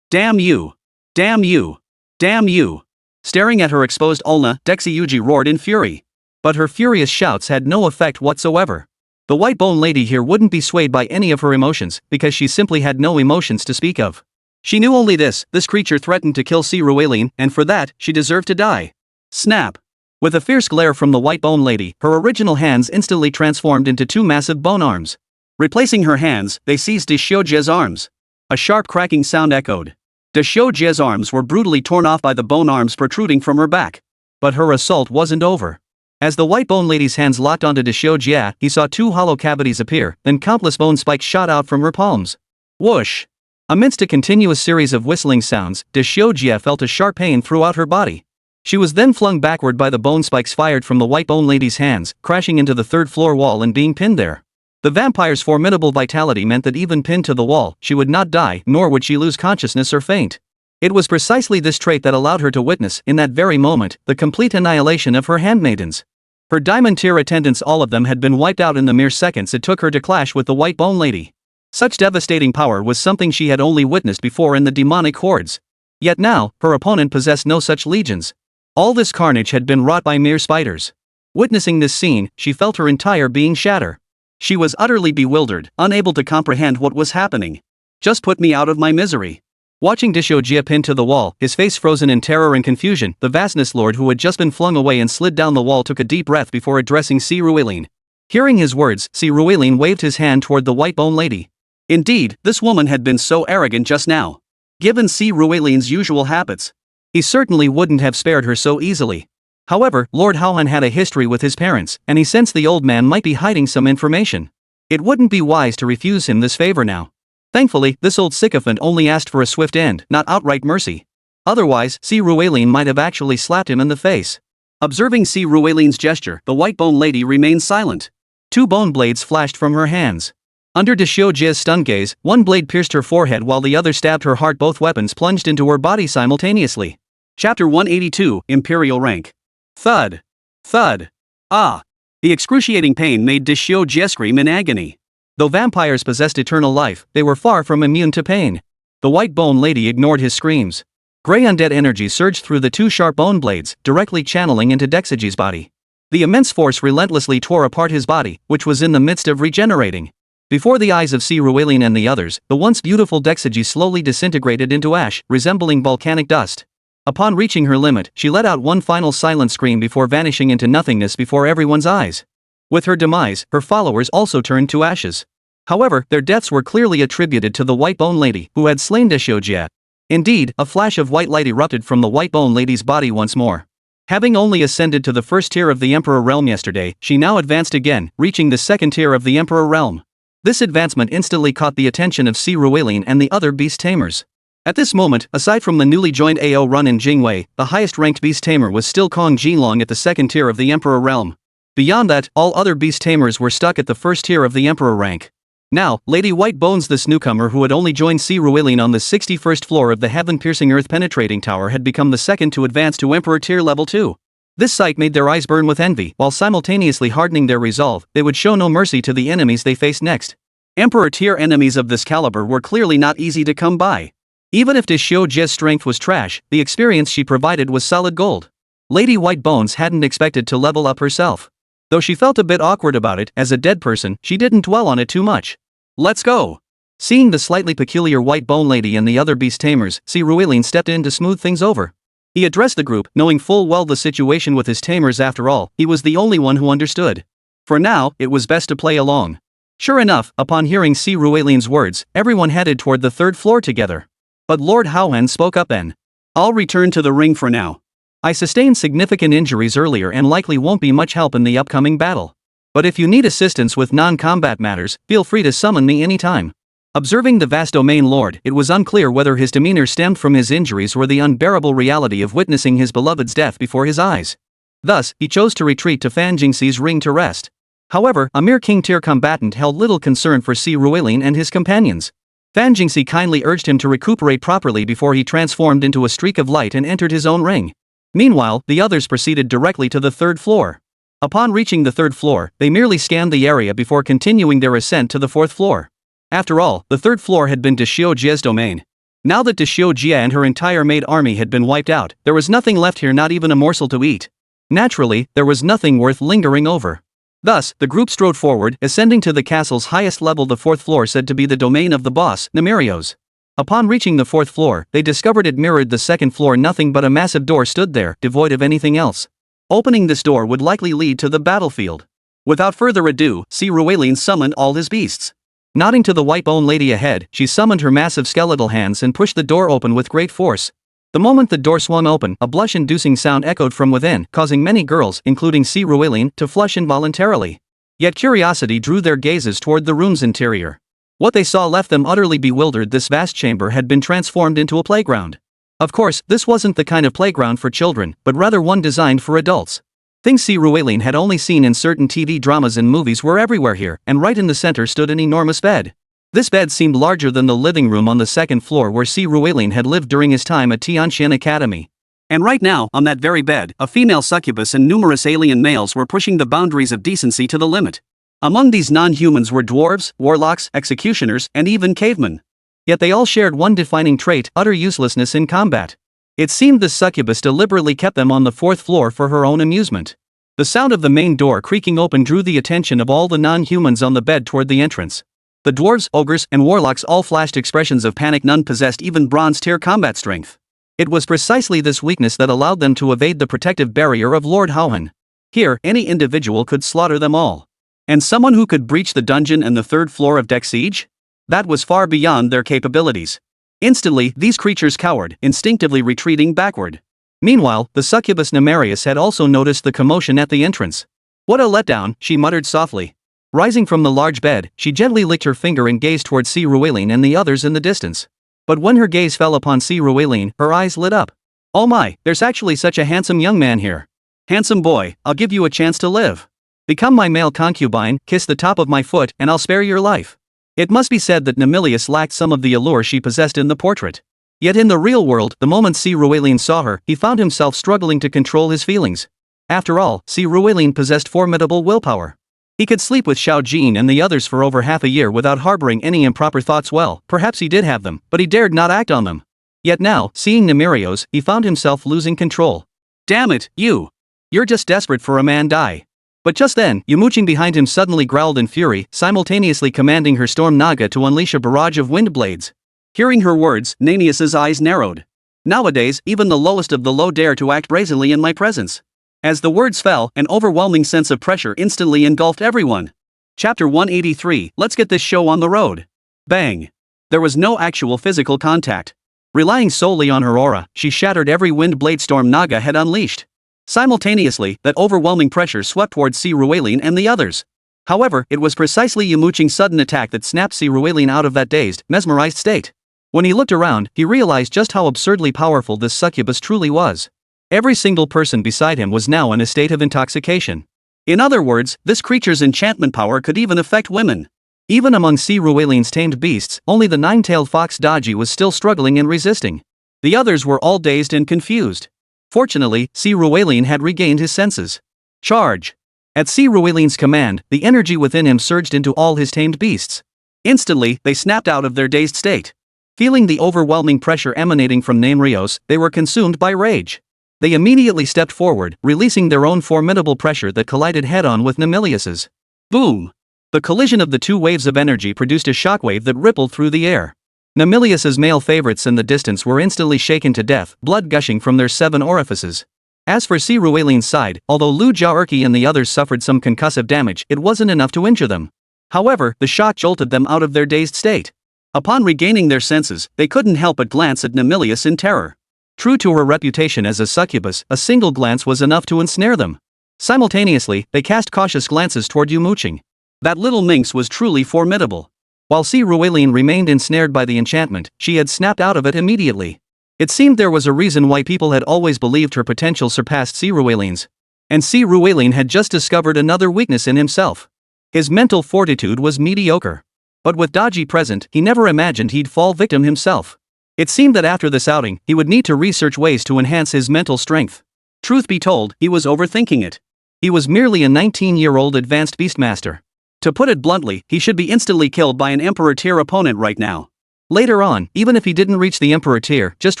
Damn you! Damn you! Damn you! Staring at her exposed ulna, Dexiyuji roared in fury. But her furious shouts had no effect whatsoever. The white bone lady here wouldn't be swayed by any of her emotions, because she simply had no emotions to speak of. She knew only this creature threatened to kill Si Ruelin, and for that, she deserved to die. Snap! With a fierce glare from the white bone lady, her original hands instantly transformed into two massive bone arms. Replacing her hands, they seized De Xiujia's arms. A sharp cracking sound echoed. De Xiujia's arms were brutally torn off by the bone arms protruding from her back. But her assault wasn't over. As the white bone lady's hands locked onto De Xiujia, he saw two hollow cavities appear, then countless bone spikes shot out from her palms. Whoosh! Amidst a continuous series of whistling sounds, De Xiujia felt a sharp pain throughout her body. She was then flung backward by the bone spikes fired from the white bone lady's hands, crashing into the third floor wall and being pinned there. The vampire's formidable vitality meant that even pinned to the wall, she would not die, nor would she lose consciousness or faint. It was precisely this trait that allowed her to witness, in that very moment, the complete annihilation of her handmaidens. Her diamond tier attendants, all of them, had been wiped out in the mere seconds it took her to clash with the white bone lady. Such devastating power was something she had only witnessed before in the demonic hordes. Yet now, her opponent possessed no such legions. All this carnage had been wrought by mere spiders. Witnessing this scene, she felt her entire being shatter. She was utterly bewildered, unable to comprehend what was happening. Just put me out of my misery. Watching Dishojia pinned to the wall, his face frozen in terror and confusion, the vastness lord who had just been flung away and slid down the wall took a deep breath before addressing Si Ruilin. Hearing his words, Si Ruilin waved his hand toward the white-bone lady. Indeed, this woman had been so arrogant just now. Given Si Ruilin's usual habits, he certainly wouldn't have spared her so easily. However, Lord Haohan had a history with his parents, and he sensed the old man might be hiding some information. It wouldn't be wise to refuse him this favor now. Thankfully, this old sycophant only asked for a swift end, not outright mercy. Otherwise, Si Ruilin might have actually slapped him in the face. Observing Si Ruilin's gesture, the white-bone lady remained silent. 2 bone blades flashed from her hands. Under Dishiojia's stunned gaze, one blade pierced her forehead while the other stabbed her heart. Both weapons plunged into her body simultaneously. Chapter 182, Imperial Rank. Thud. Thud. Ah! The excruciating pain made Dishiojia scream in agony. Though vampires possessed eternal life, they were far from immune to pain. The white-bone lady ignored his screams. Grey undead energy surged through the 2 sharp bone blades, directly channeling into Dexaji's body. The immense force relentlessly tore apart his body, which was in the midst of regenerating. Before the eyes of Si Ruilin and the others, the once beautiful Dexaji slowly disintegrated into ash, resembling volcanic dust. Upon reaching her limit, she let out one final silent scream before vanishing into nothingness before everyone's eyes. With her demise, her followers also turned to ashes. However, their deaths were clearly attributed to the white-bone lady, who had slain Dishojia. Indeed, a flash of white light erupted from the white-bone lady's body once more. Having only ascended to the first tier of the Emperor Realm yesterday, she now advanced again, reaching the second tier of the Emperor Realm. This advancement instantly caught the attention of Si Ruilin and the other beast tamers. At this moment, aside from the newly joined AO Run and Jingwei, the highest-ranked beast tamer was still Kong Jin Long at the second tier of the Emperor Realm. Beyond that, all other beast tamers were stuck at the first tier of the Emperor rank. Now, Lady White Bones, this newcomer who had only joined Si Ruilin on the 61st floor of the heaven-piercing earth-penetrating tower, had become the second to advance to Emperor tier level 2. This sight made their eyes burn with envy, while simultaneously hardening their resolve. They would show no mercy to the enemies they faced next. Emperor tier enemies of this caliber were clearly not easy to come by. Even if Dishiojia's strength was trash, the experience she provided was solid gold. Lady White Bones hadn't expected to level up herself. Though she felt a bit awkward about it, as a dead person, she didn't dwell on it too much. Let's go! Seeing the slightly peculiar white bone lady and the other beast tamers, Si Ruilin stepped in to smooth things over. He addressed the group, knowing full well the situation with his tamers. After all, he was the only one who understood. For now, it was best to play along. Sure enough, upon hearing Si Ruilin's words, everyone headed toward the 3rd floor together. But Lord Haohan spoke up then. I'll return to the ring for now. I sustained significant injuries earlier and likely won't be much help in the upcoming battle. But if you need assistance with non-combat matters, feel free to summon me anytime. Observing the vast domain lord, it was unclear whether his demeanor stemmed from his injuries or the unbearable reality of witnessing his beloved's death before his eyes. Thus, he chose to retreat to Fan Jingxi's ring to rest. However, a mere king-tier combatant held little concern for Si Ruilin and his companions. Fan Jingxi kindly urged him to recuperate properly before he transformed into a streak of light and entered his own ring. Meanwhile, the others proceeded directly to the 3rd floor. Upon reaching the 3rd floor, they merely scanned the area before continuing their ascent to the 4th floor. After all, the 3rd floor had been Dishiojia's domain. Now that Dishiojia and her entire maid army had been wiped out, there was nothing left here, not even a morsel to eat. Naturally, there was nothing worth lingering over. Thus, the group strode forward, ascending to the castle's highest level, the 4th floor said to be the domain of the boss, Nemerios. Upon reaching the 4th floor, they discovered it mirrored the 2nd floor. Nothing but a massive door stood there, devoid of anything else. Opening this door would likely lead to the battlefield. Without further ado, Si Ruilin summoned all his beasts. Nodding to the white-bone lady ahead, she summoned her massive skeletal hands and pushed the door open with great force. The moment the door swung open, a blush-inducing sound echoed from within, causing many girls, including Si Ruilin, to flush involuntarily. Yet curiosity drew their gazes toward the room's interior. What they saw left them utterly bewildered. This vast chamber had been transformed into a playground. Of course, this wasn't the kind of playground for children, but rather one designed for adults. Things Si Ruilin had only seen in certain TV dramas and movies were everywhere here, and right in the center stood an enormous bed. This bed seemed larger than the living room on the 2nd floor where Si Ruilin had lived during his time at Tianqian Academy. And right now, on that very bed, a female succubus and numerous alien males were pushing the boundaries of decency to the limit. Among these non-humans were dwarves, warlocks, executioners, and even cavemen. Yet they all shared one defining trait: utter uselessness in combat. It seemed this succubus deliberately kept them on the 4th floor for her own amusement. The sound of the main door creaking open drew the attention of all the non-humans on the bed toward the entrance. The dwarves, ogres, and warlocks all flashed expressions of panic. None possessed even bronze-tier combat strength. It was precisely this weakness that allowed them to evade the protective barrier of Lord Hauhan. Here, any individual could slaughter them all. And someone who could breach the dungeon and the 3rd floor of Deck Siege? That was far beyond their capabilities. Instantly, these creatures cowered, instinctively retreating backward. Meanwhile, the succubus Nemerius had also noticed the commotion at the entrance. What a letdown, she muttered softly. Rising from the large bed, she gently licked her finger and gazed toward Si Ruelin and the others in the distance. But when her gaze fell upon Si Ruelin, her eyes lit up. Oh my, there's actually such a handsome young man here. Handsome boy, I'll give you a chance to live. Become my male concubine, kiss the top of my foot, and I'll spare your life. It must be said that Nemelius lacked some of the allure she possessed in the portrait. Yet in the real world, the moment Si Ruelin saw her, he found himself struggling to control his feelings. After all, Si Ruelin possessed formidable willpower. He could sleep with Xiao Jin and the others for over half a year without harboring any improper thoughts. Well, perhaps he did have them, but he dared not act on them. Yet now, seeing Nemerios, he found himself losing control. Damn it, you're just desperate for a man die. But just then, Yumo Qing behind him suddenly growled in fury, simultaneously commanding her storm naga to unleash a barrage of wind blades. Hearing her words, Nanius's eyes narrowed. Nowadays, even the lowest of the low dare to act brazenly in my presence. As the words fell, an overwhelming sense of pressure instantly engulfed everyone. Chapter 183, let's get this show on the road. Bang. There was no actual physical contact. Relying solely on her aura, she shattered every wind blade storm naga had unleashed. Simultaneously, that overwhelming pressure swept towards Si Ruelin and the others. However, it was precisely Yumo Qing's sudden attack that snapped Si Ruelin out of that dazed, mesmerized state. When he looked around, he realized just how absurdly powerful this succubus truly was. Every single person beside him was now in a state of intoxication. In other words, this creature's enchantment power could even affect women. Even among Si Ruelin's tamed beasts, only the 9-tailed fox Daji was still struggling and resisting. The others were all dazed and confused. Fortunately, Si Ruelin had regained his senses. Charge! At Si Ruelin's command, the energy within him surged into all his tamed beasts. Instantly, they snapped out of their dazed state. Feeling the overwhelming pressure emanating from Nemerios, they were consumed by rage. They immediately stepped forward, releasing their own formidable pressure that collided head-on with Nemelius's. Boom! The collision of the two waves of energy produced a shockwave that rippled through the air. Nemelius's male favorites in the distance were instantly shaken to death, blood gushing from their 7 orifices. As for Si Ruelin's side, although Lu Jiaerqi and the others suffered some concussive damage, it wasn't enough to injure them. However, the shock jolted them out of their dazed state. Upon regaining their senses, they couldn't help but glance at Nemelius in terror. True to her reputation as a succubus, a single glance was enough to ensnare them. Simultaneously, they cast cautious glances toward Yumo Qing. That little minx was truly formidable. While Si Ruelin remained ensnared by the enchantment, she had snapped out of it immediately. It seemed there was a reason why people had always believed her potential surpassed Si Ruelin's. And Si Ruelin had just discovered another weakness in himself. His mental fortitude was mediocre. But with Daji present, he never imagined he'd fall victim himself. It seemed that after this outing, he would need to research ways to enhance his mental strength. Truth be told, he was overthinking it. He was merely a 19-year-old advanced beastmaster. To put it bluntly, he should be instantly killed by an Emperor tier opponent right now. Later on, even if he didn't reach the Emperor tier, just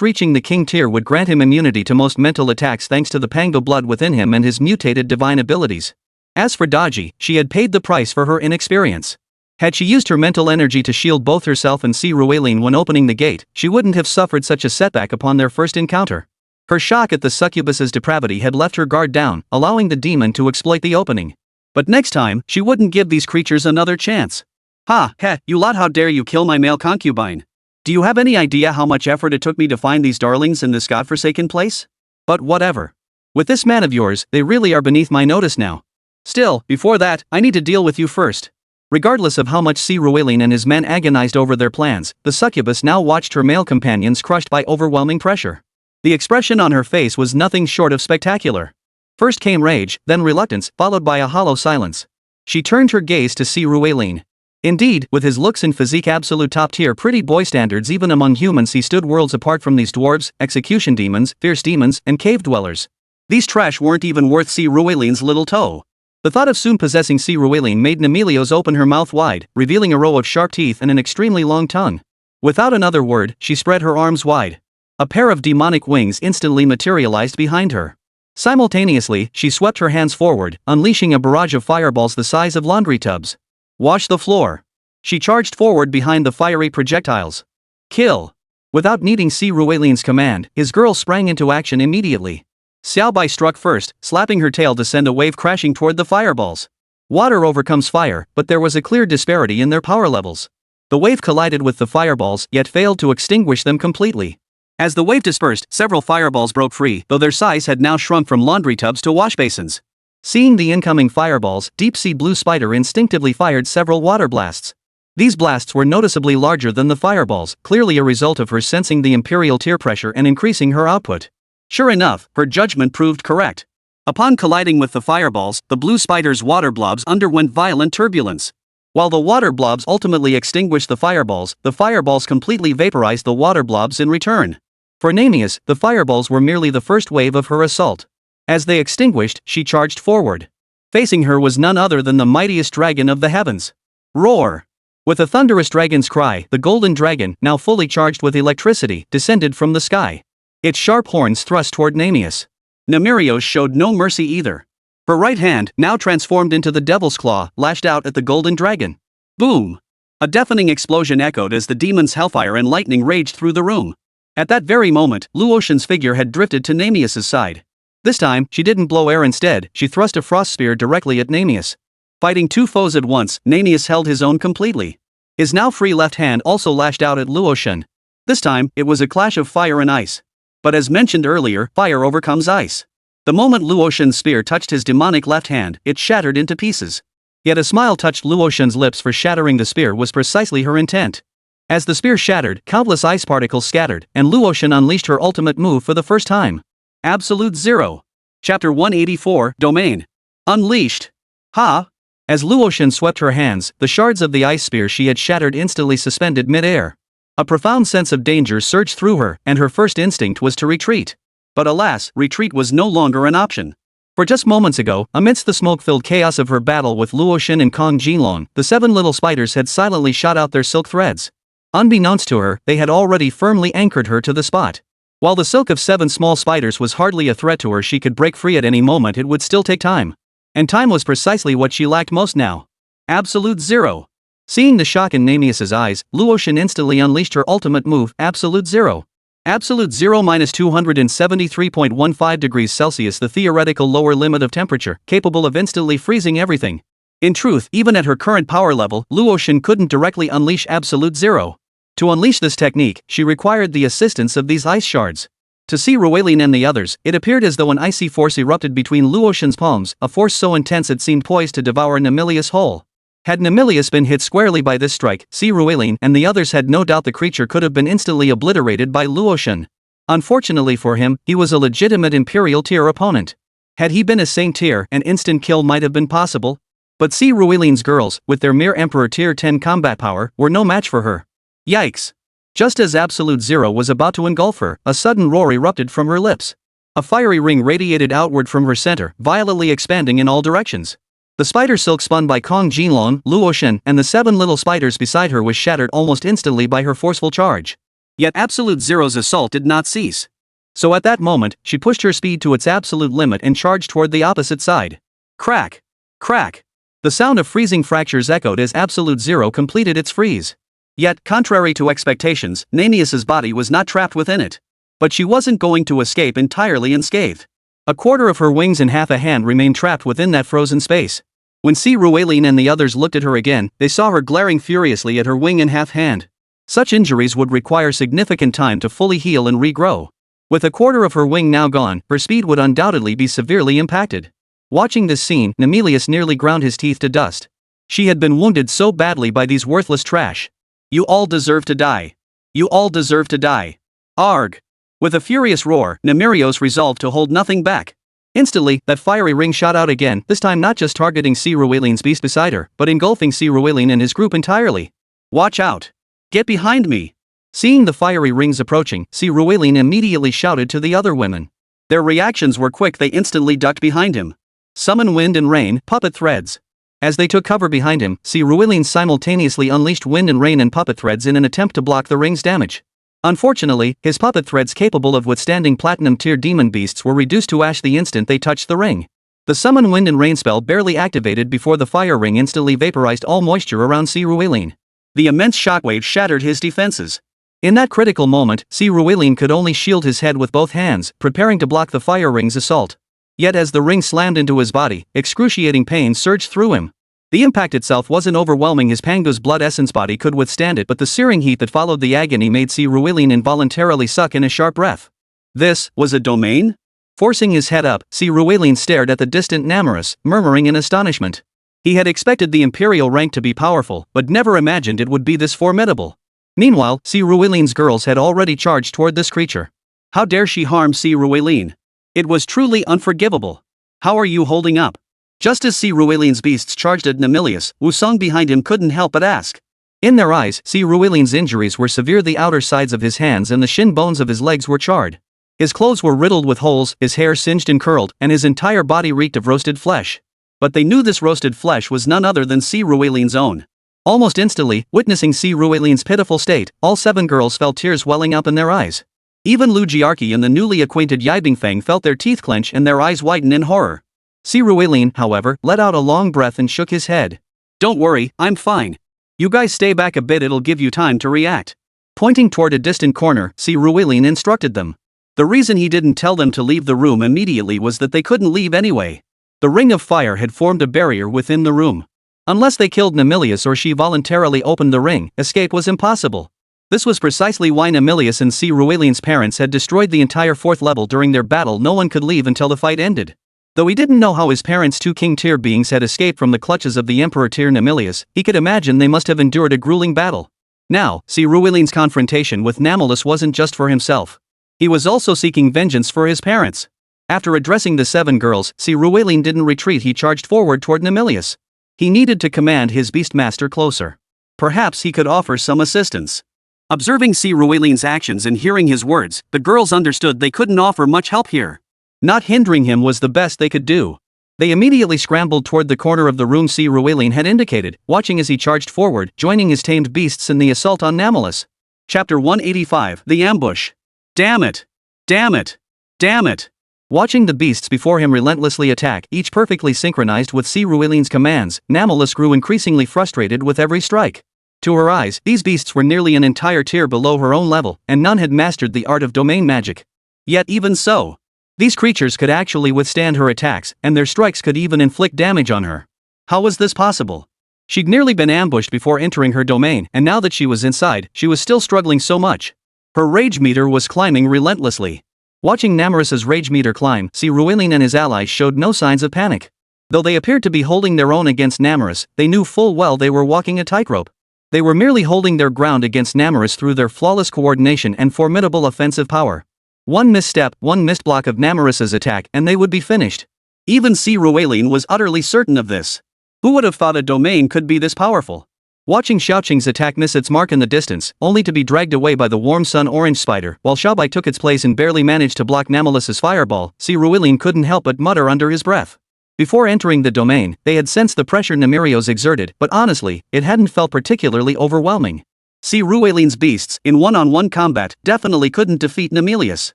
reaching the King tier would grant him immunity to most mental attacks thanks to the Pango blood within him and his mutated divine abilities. As for Daji, she had paid the price for her inexperience. Had she used her mental energy to shield both herself and Si Ruelin when opening the gate, she wouldn't have suffered such a setback upon their first encounter. Her shock at the succubus's depravity had left her guard down, allowing the demon to exploit the opening. But next time, she wouldn't give these creatures another chance. Ha, heh, you lot, how dare you kill my male concubine? Do you have any idea how much effort it took me to find these darlings in this godforsaken place? But whatever. With this man of yours, they really are beneath my notice now. Still, before that, I need to deal with you first. Regardless of how much Si Ruelin and his men agonized over their plans, the succubus now watched her male companions crushed by overwhelming pressure. The expression on her face was nothing short of spectacular. First came rage, then reluctance, followed by a hollow silence. She turned her gaze to Si Ruelin. Indeed, with his looks and physique absolute top-tier pretty boy standards even among humans, he stood worlds apart from these dwarves, execution demons, fierce demons, and cave dwellers. These trash weren't even worth Si Ruelin's little toe. The thought of soon possessing Si Ruelin made Nemelios open her mouth wide, revealing a row of sharp teeth and an extremely long tongue. Without another word, she spread her arms wide. A pair of demonic wings instantly materialized behind her. Simultaneously, she swept her hands forward, unleashing a barrage of fireballs the size of laundry tubs. Wash the floor. She charged forward behind the fiery projectiles. Kill. Without needing Si Ruelin's command, his girl sprang into action immediately. Xiaobai struck first, slapping her tail to send a wave crashing toward the fireballs. Water overcomes fire, but there was a clear disparity in their power levels. The wave collided with the fireballs yet failed to extinguish them completely. As the wave dispersed, several fireballs broke free, though their size had now shrunk from laundry tubs to wash basins. Seeing the incoming fireballs, Deep Sea Blue Spider instinctively fired several water blasts. These blasts were noticeably larger than the fireballs, clearly a result of her sensing the imperial tear pressure and increasing her output. Sure enough, her judgment proved correct. Upon colliding with the fireballs, the blue spider's water blobs underwent violent turbulence. While the water blobs ultimately extinguished the fireballs completely vaporized the water blobs in return. For Nemesis, the fireballs were merely the first wave of her assault. As they extinguished, she charged forward. Facing her was none other than the mightiest dragon of the heavens. Roar! With a thunderous dragon's cry, the golden dragon, now fully charged with electricity, descended from the sky. Its sharp horns thrust toward Nemesis. Nemerios showed no mercy either. Her right hand, now transformed into the devil's claw, lashed out at the golden dragon. Boom! A deafening explosion echoed as the demon's hellfire and lightning raged through the room. At that very moment, Luotian's figure had drifted to Nemesis' side. This time, she didn't blow air instead, she thrust a frost spear directly at Nemesis. Fighting two foes at once, Nemesis held his own completely. His now free left hand also lashed out at Luotian. This time, it was a clash of fire and ice. But as mentioned earlier, fire overcomes ice. The moment Luotian's spear touched his demonic left hand, it shattered into pieces. Yet a smile touched Luotian's lips, for shattering the spear was precisely her intent. As the spear shattered, countless ice particles scattered, and Luotian unleashed her ultimate move for the first time. Absolute Zero. Chapter 184, Domain. Unleashed. Ha! As Luotian swept her hands, the shards of the ice spear she had shattered instantly suspended mid-air. A profound sense of danger surged through her, and her first instinct was to retreat. But alas, retreat was no longer an option. For just moments ago, amidst the smoke-filled chaos of her battle with Luotian and Kong Jinlong, the 7 little spiders had silently shot out their silk threads. Unbeknownst to her, they had already firmly anchored her to the spot. While the silk of 7 small spiders was hardly a threat to her, she could break free at any moment. It would still take time. And time was precisely what she lacked most now. Absolute Zero. Seeing the shock in Nemesis' eyes, Luotian instantly unleashed her ultimate move, Absolute Zero. Absolute Zero minus 273.15 degrees Celsius, the theoretical lower limit of temperature, capable of instantly freezing everything. In truth, even at her current power level, Luotian couldn't directly unleash Absolute Zero. To unleash this technique, she required the assistance of these ice shards. To Si Ruelin and the others, it appeared as though an icy force erupted between Luotian's palms, a force so intense it seemed poised to devour Nemelius whole. Had Nemelius been hit squarely by this strike, Si Ruelin and the others had no doubt the creature could have been instantly obliterated by Luotian. Unfortunately for him, he was a legitimate Imperial tier opponent. Had he been a Saint tier, an instant kill might have been possible. But Si Ruelin's girls, with their mere Emperor tier 10 combat power, were no match for her. Yikes! Just as Absolute Zero was about to engulf her, a sudden roar erupted from her lips. A fiery ring radiated outward from her center, violently expanding in all directions. The spider silk spun by Kong Jinlong, Luotian, and the 7 little spiders beside her was shattered almost instantly by her forceful charge. Yet Absolute Zero's assault did not cease. So at that moment, she pushed her speed to its absolute limit and charged toward the opposite side. Crack! Crack! The sound of freezing fractures echoed as Absolute Zero completed its freeze. Yet, contrary to expectations, Nemesis' body was not trapped within it. But she wasn't going to escape entirely unscathed. A quarter of her wings and half a hand remained trapped within that frozen space. When Si Ruelin and the others looked at her again, they saw her glaring furiously at her wing and half hand. Such injuries would require significant time to fully heal and regrow. With a quarter of her wing now gone, her speed would undoubtedly be severely impacted. Watching this scene, Nemelius nearly ground his teeth to dust. She had been wounded so badly by these worthless trash. You all deserve to die. You all deserve to die. Arg! With a furious roar, Nemerios resolved to hold nothing back. Instantly, that fiery ring shot out again, this time not just targeting Si Ruelin's beast beside her, but engulfing Si Ruelin and his group entirely. Watch out! Get behind me! Seeing the fiery rings approaching, Si Ruelin immediately shouted to the other women. Their reactions were quick, they instantly ducked behind him. Summon wind and rain, puppet threads. As they took cover behind him, Ruilin simultaneously unleashed wind and rain and puppet threads in an attempt to block the ring's damage. Unfortunately, his puppet threads capable of withstanding platinum-tier demon beasts were reduced to ash the instant they touched the ring. The summon wind and rain spell barely activated before the fire ring instantly vaporized all moisture around Ruilin. The immense shockwave shattered his defenses. In that critical moment, Ruilin could only shield his head with both hands, preparing to block the fire ring's assault. Yet as the ring slammed into his body, excruciating pain surged through him. The impact itself wasn't overwhelming, his Pango's blood essence body could withstand it, but the searing heat that followed the agony made Ruilin involuntarily suck in a sharp breath. This was a domain? Forcing his head up, Ruilin stared at the distant Nemesis, murmuring in astonishment. He had expected the Imperial rank to be powerful, but never imagined it would be this formidable. Meanwhile, Ruilin's girls had already charged toward this creature. How dare she harm Ruilin? It was truly unforgivable. How are you holding up? Just as Ruilin's beasts charged at Nemesis, Wusong behind him couldn't help but ask. In their eyes, Ruilin's injuries were severe. The outer sides of his hands and the shin bones of his legs were charred. His clothes were riddled with holes, his hair singed and curled, and his entire body reeked of roasted flesh. But they knew this roasted flesh was none other than Ruilin's own. Almost instantly, witnessing Ruilin's pitiful state, all 7 girls felt tears welling up in their eyes. Even Lu Jiarqi and the newly acquainted Yibingfeng felt their teeth clench and their eyes widen in horror. Ruilin, however, let out a long breath and shook his head. Don't worry, I'm fine. You guys stay back a bit, it'll give you time to react. Pointing toward a distant corner, Ruilin instructed them. The reason he didn't tell them to leave the room immediately was that they couldn't leave anyway. The ring of fire had formed a barrier within the room. Unless they killed Nemesis or she voluntarily opened the ring, escape was impossible. This was precisely why Nemesis and Ruilin's parents had destroyed the entire 4th level during their battle. No one could leave until the fight ended. Though he didn't know how his parents' 2 king-tier beings had escaped from the clutches of the Emperor-tier Nemesis, he could imagine they must have endured a grueling battle. Now, Ruilin's confrontation with Nemesis wasn't just for himself. He was also seeking vengeance for his parents. After addressing the 7 girls, Ruilin didn't retreat, he charged forward toward Nemesis. He needed to command his beastmaster closer. Perhaps he could offer some assistance. Observing Ruilin's actions and hearing his words, the girls understood they couldn't offer much help here. Not hindering him was the best they could do. They immediately scrambled toward the corner of the room Ruilin had indicated, watching as he charged forward, joining his tamed beasts in the assault on Nemesis. Chapter 185, The Ambush. Damn it! Damn it! Damn it! Watching the beasts before him relentlessly attack, each perfectly synchronized with Ruilin's commands, Nemesis grew increasingly frustrated with every strike. To her eyes, these beasts were nearly an entire tier below her own level, and none had mastered the art of domain magic. Yet even so, these creatures could actually withstand her attacks, and their strikes could even inflict damage on her. How was this possible? She'd nearly been ambushed before entering her domain, and now that she was inside, she was still struggling so much. Her rage meter was climbing relentlessly. Watching Nemesis' rage meter climb, Ruilin and his allies showed no signs of panic. Though they appeared to be holding their own against Nemesis, they knew full well they were walking a tightrope. They were merely holding their ground against Nemesis through their flawless coordination and formidable offensive power. One misstep, one missed block of Nemesis' attack, and they would be finished. Even Ruilin was utterly certain of this. Who would have thought a domain could be this powerful? Watching Xiaoqing's attack miss its mark in the distance, only to be dragged away by the warm sun orange spider, while Xiaobai took its place and barely managed to block Nemesis' fireball, Ruilin couldn't help but mutter under his breath. Before entering the domain, they had sensed the pressure Nemesis exerted, but honestly, it hadn't felt particularly overwhelming. Ruilin's beasts, in one-on-one combat, definitely couldn't defeat Nemesis.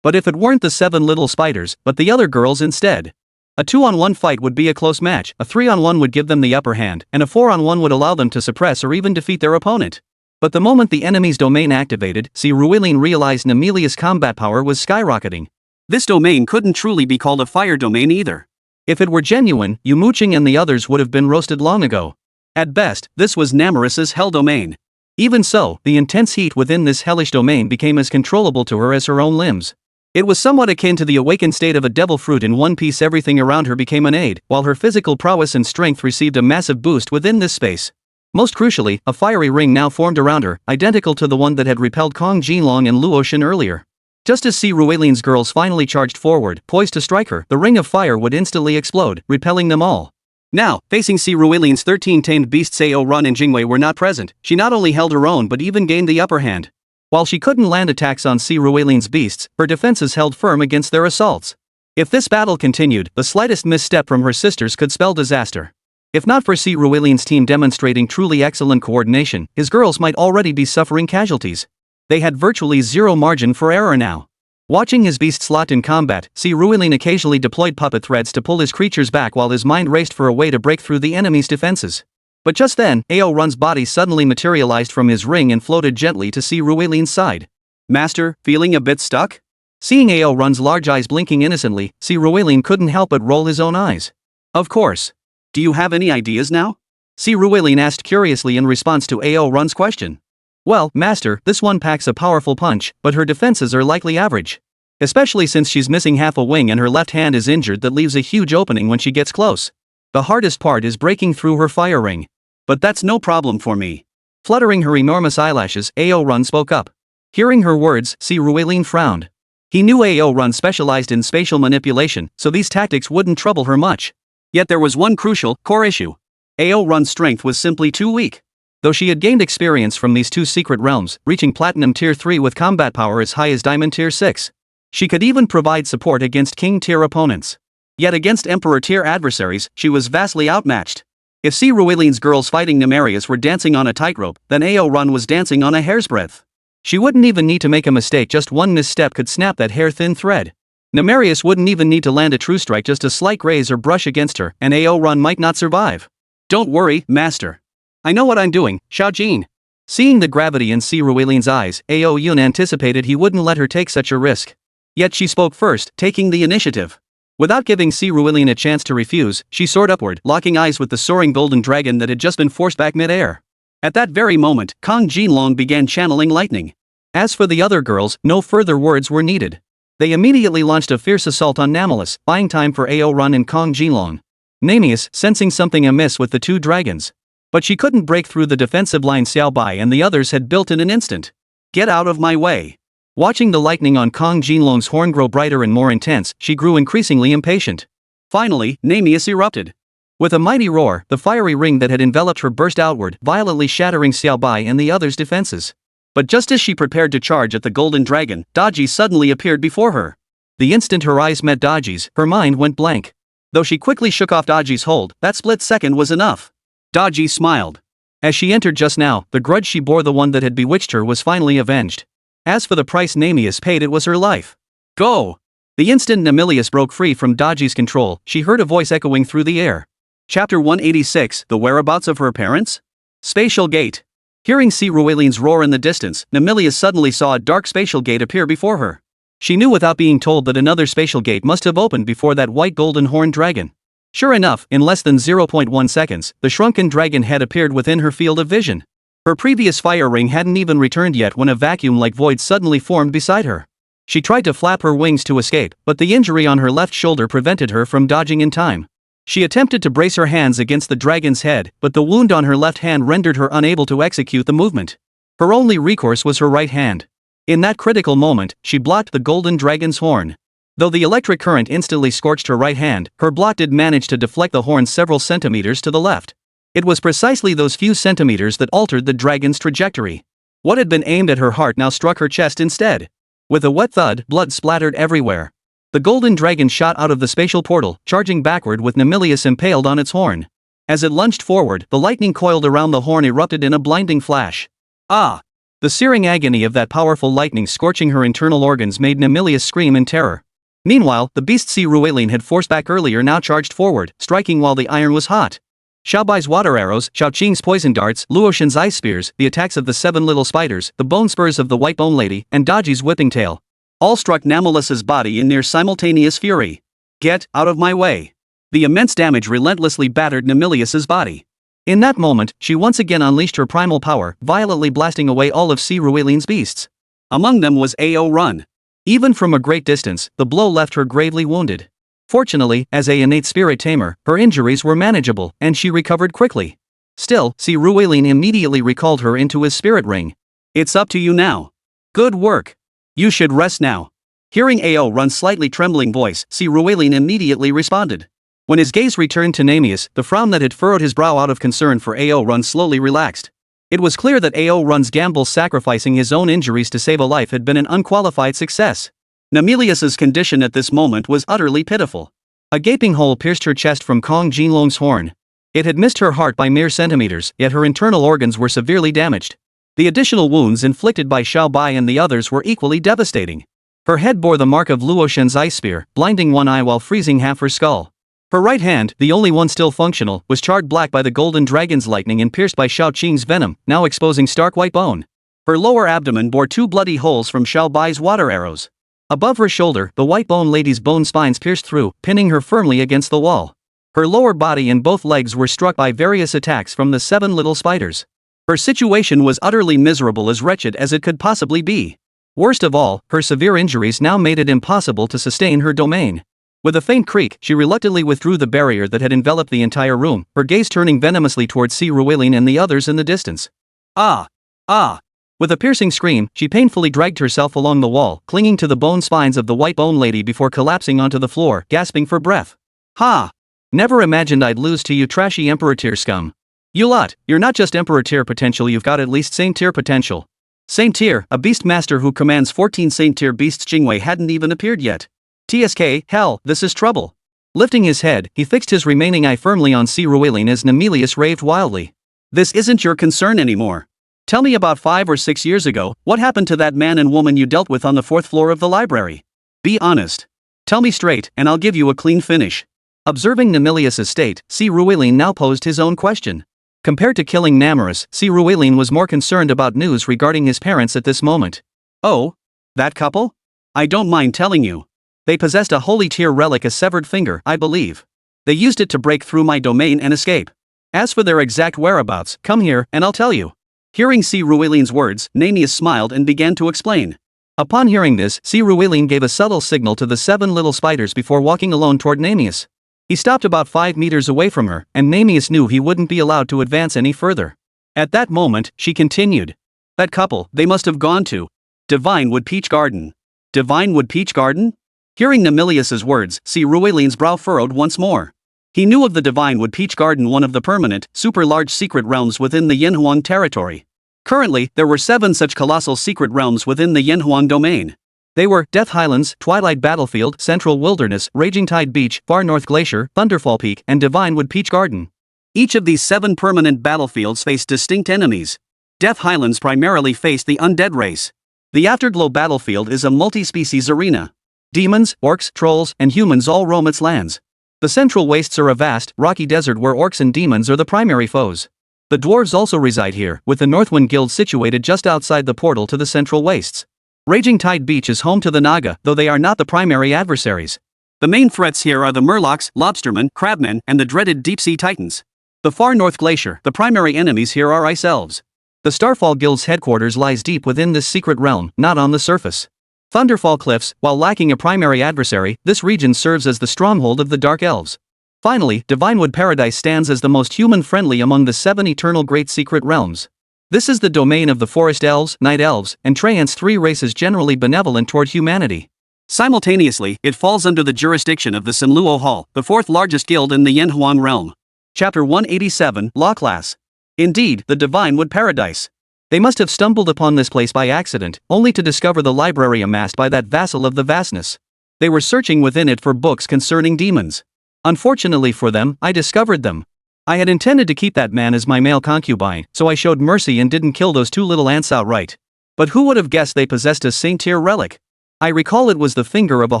But if it weren't the 7 little spiders, but the other girls instead. A 2-on-1 fight would be a close match, a 3-on-1 would give them the upper hand, and a 4-on-1 would allow them to suppress or even defeat their opponent. But the moment the enemy's domain activated, Ruilin realized Nemesis' combat power was skyrocketing. This domain couldn't truly be called a fire domain either. If it were genuine, Yumo Qing and the others would have been roasted long ago. At best, this was Nemesis' hell domain. Even so, the intense heat within this hellish domain became as controllable to her as her own limbs. It was somewhat akin to the awakened state of a devil fruit in one piece. Everything around her became an aid, while her physical prowess and strength received a massive boost within this space. Most crucially, a fiery ring now formed around her, identical to the one that had repelled Jin Long and Luotian earlier. Just as Ruilin's girls finally charged forward, poised to strike her, the ring of fire would instantly explode, repelling them all. Now, facing Ruilin's 13 tamed beasts, Ao Run and Jingwei were not present. She not only held her own but even gained the upper hand. While she couldn't land attacks on Ruilin's beasts, her defenses held firm against their assaults. If this battle continued, the slightest misstep from her sisters could spell disaster. If not for Si Ruilian's team demonstrating truly excellent coordination, his girls might already be suffering casualties. They had virtually zero margin for error now. Watching his beasts locked in combat, Si Ruilian occasionally deployed puppet threads to pull his creatures back while his mind raced for a way to break through the enemy's defenses. But just then, Ao Run's body suddenly materialized from his ring and floated gently to Si Ruilian's side. Master, feeling a bit stuck? Seeing Ao Run's large eyes blinking innocently, Si Ruilian couldn't help but roll his own eyes. Of course. Do you have any ideas now? Si Ruilian asked curiously in response to Ao Run's question. Well, Master, this one packs a powerful punch, but her defenses are likely average. Especially since she's missing half a wing and her left hand is injured that leaves a huge opening when she gets close. The hardest part is breaking through her fire ring. But that's no problem for me. Fluttering her enormous eyelashes, Ao Run spoke up. Hearing her words, Si Ruilian frowned. He knew Ao Run specialized in spatial manipulation, so these tactics wouldn't trouble her much. Yet there was one crucial, core issue. Ao Run's strength was simply too weak. Though she had gained experience from these two secret realms, reaching Platinum Tier 3 with combat power as high as Diamond Tier 6. She could even provide support against King Tier opponents. Yet against Emperor Tier adversaries, she was vastly outmatched. If Si Ruilian's girls fighting Nemesis were dancing on a tightrope, then Ao Run was dancing on a hair's breadth. She wouldn't even need to make a mistake, just one misstep could snap that hair-thin thread. Nemesis wouldn't even need to land a true strike, just a slight graze or brush against her, and Ao Run might not survive. Don't worry, Master. I know what I'm doing, Xiao Jin. Seeing the gravity in Si Ruilian's eyes, Ao Yun anticipated he wouldn't let her take such a risk. Yet she spoke first, taking the initiative. Without giving Si Ruilian a chance to refuse, she soared upward, locking eyes with the soaring golden dragon that had just been forced back mid-air. At that very moment, Jin Long began channeling lightning. As for the other girls, no further words were needed. They immediately launched a fierce assault on Nemesis, buying time for Ao Run and Jin Long. Nemesis, sensing something amiss with the two dragons. But she couldn't break through the defensive line Xiao Bai and the others had built in an instant. Get out of my way. Watching the lightning on Jin Long's horn grow brighter and more intense, she grew increasingly impatient. Finally, Nemesis erupted. With a mighty roar, the fiery ring that had enveloped her burst outward, violently shattering Xiao Bai and the others' defenses. But just as she prepared to charge at the golden dragon, Daji suddenly appeared before her. The instant her eyes met Daji's, her mind went blank. Though she quickly shook off Daji's hold, that split second was enough. Daji smiled. As she entered just now, the grudge she bore the one that had bewitched her was finally avenged. As for the price Nemesis paid, it was her life. Go! The instant Nemesis broke free from Daji's control, she heard a voice echoing through the air. Chapter 186, The Whereabouts of Her Parents? Spatial Gate. Hearing Si Ruilian's roar in the distance, Nemesis suddenly saw a dark spatial gate appear before her. She knew without being told that another spatial gate must have opened before that white golden horned dragon. Sure enough, in less than 0.1 seconds, the shrunken dragon head appeared within her field of vision. Her previous fire ring hadn't even returned yet when a vacuum-like void suddenly formed beside her. She tried to flap her wings to escape, but the injury on her left shoulder prevented her from dodging in time. She attempted to brace her hands against the dragon's head, but the wound on her left hand rendered her unable to execute the movement. Her only recourse was her right hand. In that critical moment, she blocked the golden dragon's horn. Though the electric current instantly scorched her right hand, her block did manage to deflect the horn several centimeters to the left. It was precisely those few centimeters that altered the dragon's trajectory. What had been aimed at her heart now struck her chest instead. With a wet thud, blood splattered everywhere. The golden dragon shot out of the spatial portal, charging backward with Nemesis impaled on its horn. As it lunged forward, the lightning coiled around the horn erupted in a blinding flash. Ah! The searing agony of that powerful lightning scorching her internal organs made Nemesis scream in terror. Meanwhile, the beast Si Ruilian had forced back earlier now charged forward, striking while the iron was hot. Xiao Bai's water arrows, Xiao Qing's poison darts, Luoshan's ice spears, the attacks of the 7 little spiders, the bone spurs of the white bone lady, and Daji's whipping tail. All struck Nemelis's body in near simultaneous fury. Get out of my way. The immense damage relentlessly battered Nemelis's body. In that moment, she once again unleashed her primal power, violently blasting away all of Si Ruilian's beasts. Among them was Ao Run. Even from a great distance, the blow left her gravely wounded. Fortunately, as an innate spirit tamer, her injuries were manageable, and she recovered quickly. Still, Si Ruilian immediately recalled her into his spirit ring. It's up to you now. Good work. You should rest now. Hearing Ao Run's slightly trembling voice, Si Ruilian immediately responded. When his gaze returned to Nemesis, the frown that had furrowed his brow out of concern for Ao Run slowly relaxed. It was clear that Ao Run's gamble sacrificing his own injuries to save a life had been an unqualified success. Nemelis's condition at this moment was utterly pitiful. A gaping hole pierced her chest from Jin Long's horn. It had missed her heart by mere centimeters, yet her internal organs were severely damaged. The additional wounds inflicted by Xiao Bai and the others were equally devastating. Her head bore the mark of Luo Shen's ice spear, blinding one eye while freezing half her skull. Her right hand, the only one still functional, was charred black by the golden dragon's lightning and pierced by Xiao Qing's venom, now exposing stark white bone. Her lower abdomen bore 2 bloody holes from Xiao Bai's water arrows. Above her shoulder, the white bone lady's bone spines pierced through, pinning her firmly against the wall. Her lower body and both legs were struck by various attacks from the 7 little spiders. Her situation was utterly miserable, as wretched as it could possibly be. Worst of all, her severe injuries now made it impossible to sustain her domain. With a faint creak, she reluctantly withdrew the barrier that had enveloped the entire room, her gaze turning venomously towards Si Ruilin and the others in the distance. Ah! Ah! With a piercing scream, she painfully dragged herself along the wall, clinging to the bone spines of the white bone lady before collapsing onto the floor, gasping for breath. Ha! Never imagined I'd lose to you trashy Emperor tier scum. You lot, you're not just Emperor tier potential, you've got at least Saint tier potential. Saint tier, a beast master who commands 14 Saint tier beasts. Jingwei hadn't even appeared yet. TSK, hell, this is trouble. Lifting his head, he fixed his remaining eye firmly on Si Ruilin as Nemelius raved wildly. This isn't your concern anymore. Tell me, about 5 or 6 years ago, what happened to that man and woman you dealt with on the 4th floor of the library? Be honest. Tell me straight, and I'll give you a clean finish. Observing Nemelius' state, Si Ruilin now posed his own question. Compared to killing Namarus, Si Ruilin was more concerned about news regarding his parents at this moment. Oh? That couple? I don't mind telling you. They possessed a holy tier relic, a severed finger, I believe. They used it to break through my domain and escape. As for their exact whereabouts, come here, and I'll tell you. Hearing Si Ruilin's words, Nemelius smiled and began to explain. Upon hearing this, Si Ruilin gave a subtle signal to the 7 little spiders before walking alone toward Nemelius. He stopped about 5 meters away from her, and Nemelius knew he wouldn't be allowed to advance any further. At that moment, she continued. That couple, they must have gone to Divinewood Peach Garden. Divinewood Peach Garden? Hearing Nemelius's words, Si Ruilin's brow furrowed once more. He knew of the Divinewood Peach Garden, one of the permanent, super-large secret realms within the Yanhuang territory. Currently, there were 7 such colossal secret realms within the Yanhuang domain. They were Death Highlands, Twilight Battlefield, Central Wilderness, Raging Tide Beach, Far North Glacier, Thunderfall Peak, and Divinewood Peach Garden. Each of these 7 permanent battlefields faced distinct enemies. Death Highlands primarily faced the undead race. The Afterglow battlefield is a multi-species arena. Demons, orcs, trolls, and humans all roam its lands. The Central Wastes are a vast, rocky desert where orcs and demons are the primary foes. The dwarves also reside here, with the Northwind Guild situated just outside the portal to the Central Wastes. Raging Tide Beach is home to the Naga, though they are not the primary adversaries. The main threats here are the Murlocs, Lobstermen, Crabmen, and the dreaded Deep-Sea Titans. The Far North Glacier, the primary enemies here are Ice Elves. The Starfall Guild's headquarters lies deep within this secret realm, not on the surface. Thunderfall Cliffs, while lacking a primary adversary, this region serves as the stronghold of the Dark Elves. Finally, Divinewood Paradise stands as the most human-friendly among the 7 eternal great secret realms. This is the domain of the Forest Elves, Night Elves, and Traians, 3 races generally benevolent toward humanity. Simultaneously, it falls under the jurisdiction of the Sinluo Hall, the 4th largest guild in the Yanhuang realm. Chapter 187, Law Class. Indeed, the Divinewood Paradise. They must have stumbled upon this place by accident, only to discover the library amassed by that vassal of the vastness. They were searching within it for books concerning demons. Unfortunately for them, I discovered them. I had intended to keep that man as my male concubine, so I showed mercy and didn't kill those 2 little ants outright. But who would have guessed they possessed a Saint tier relic? I recall it was the finger of a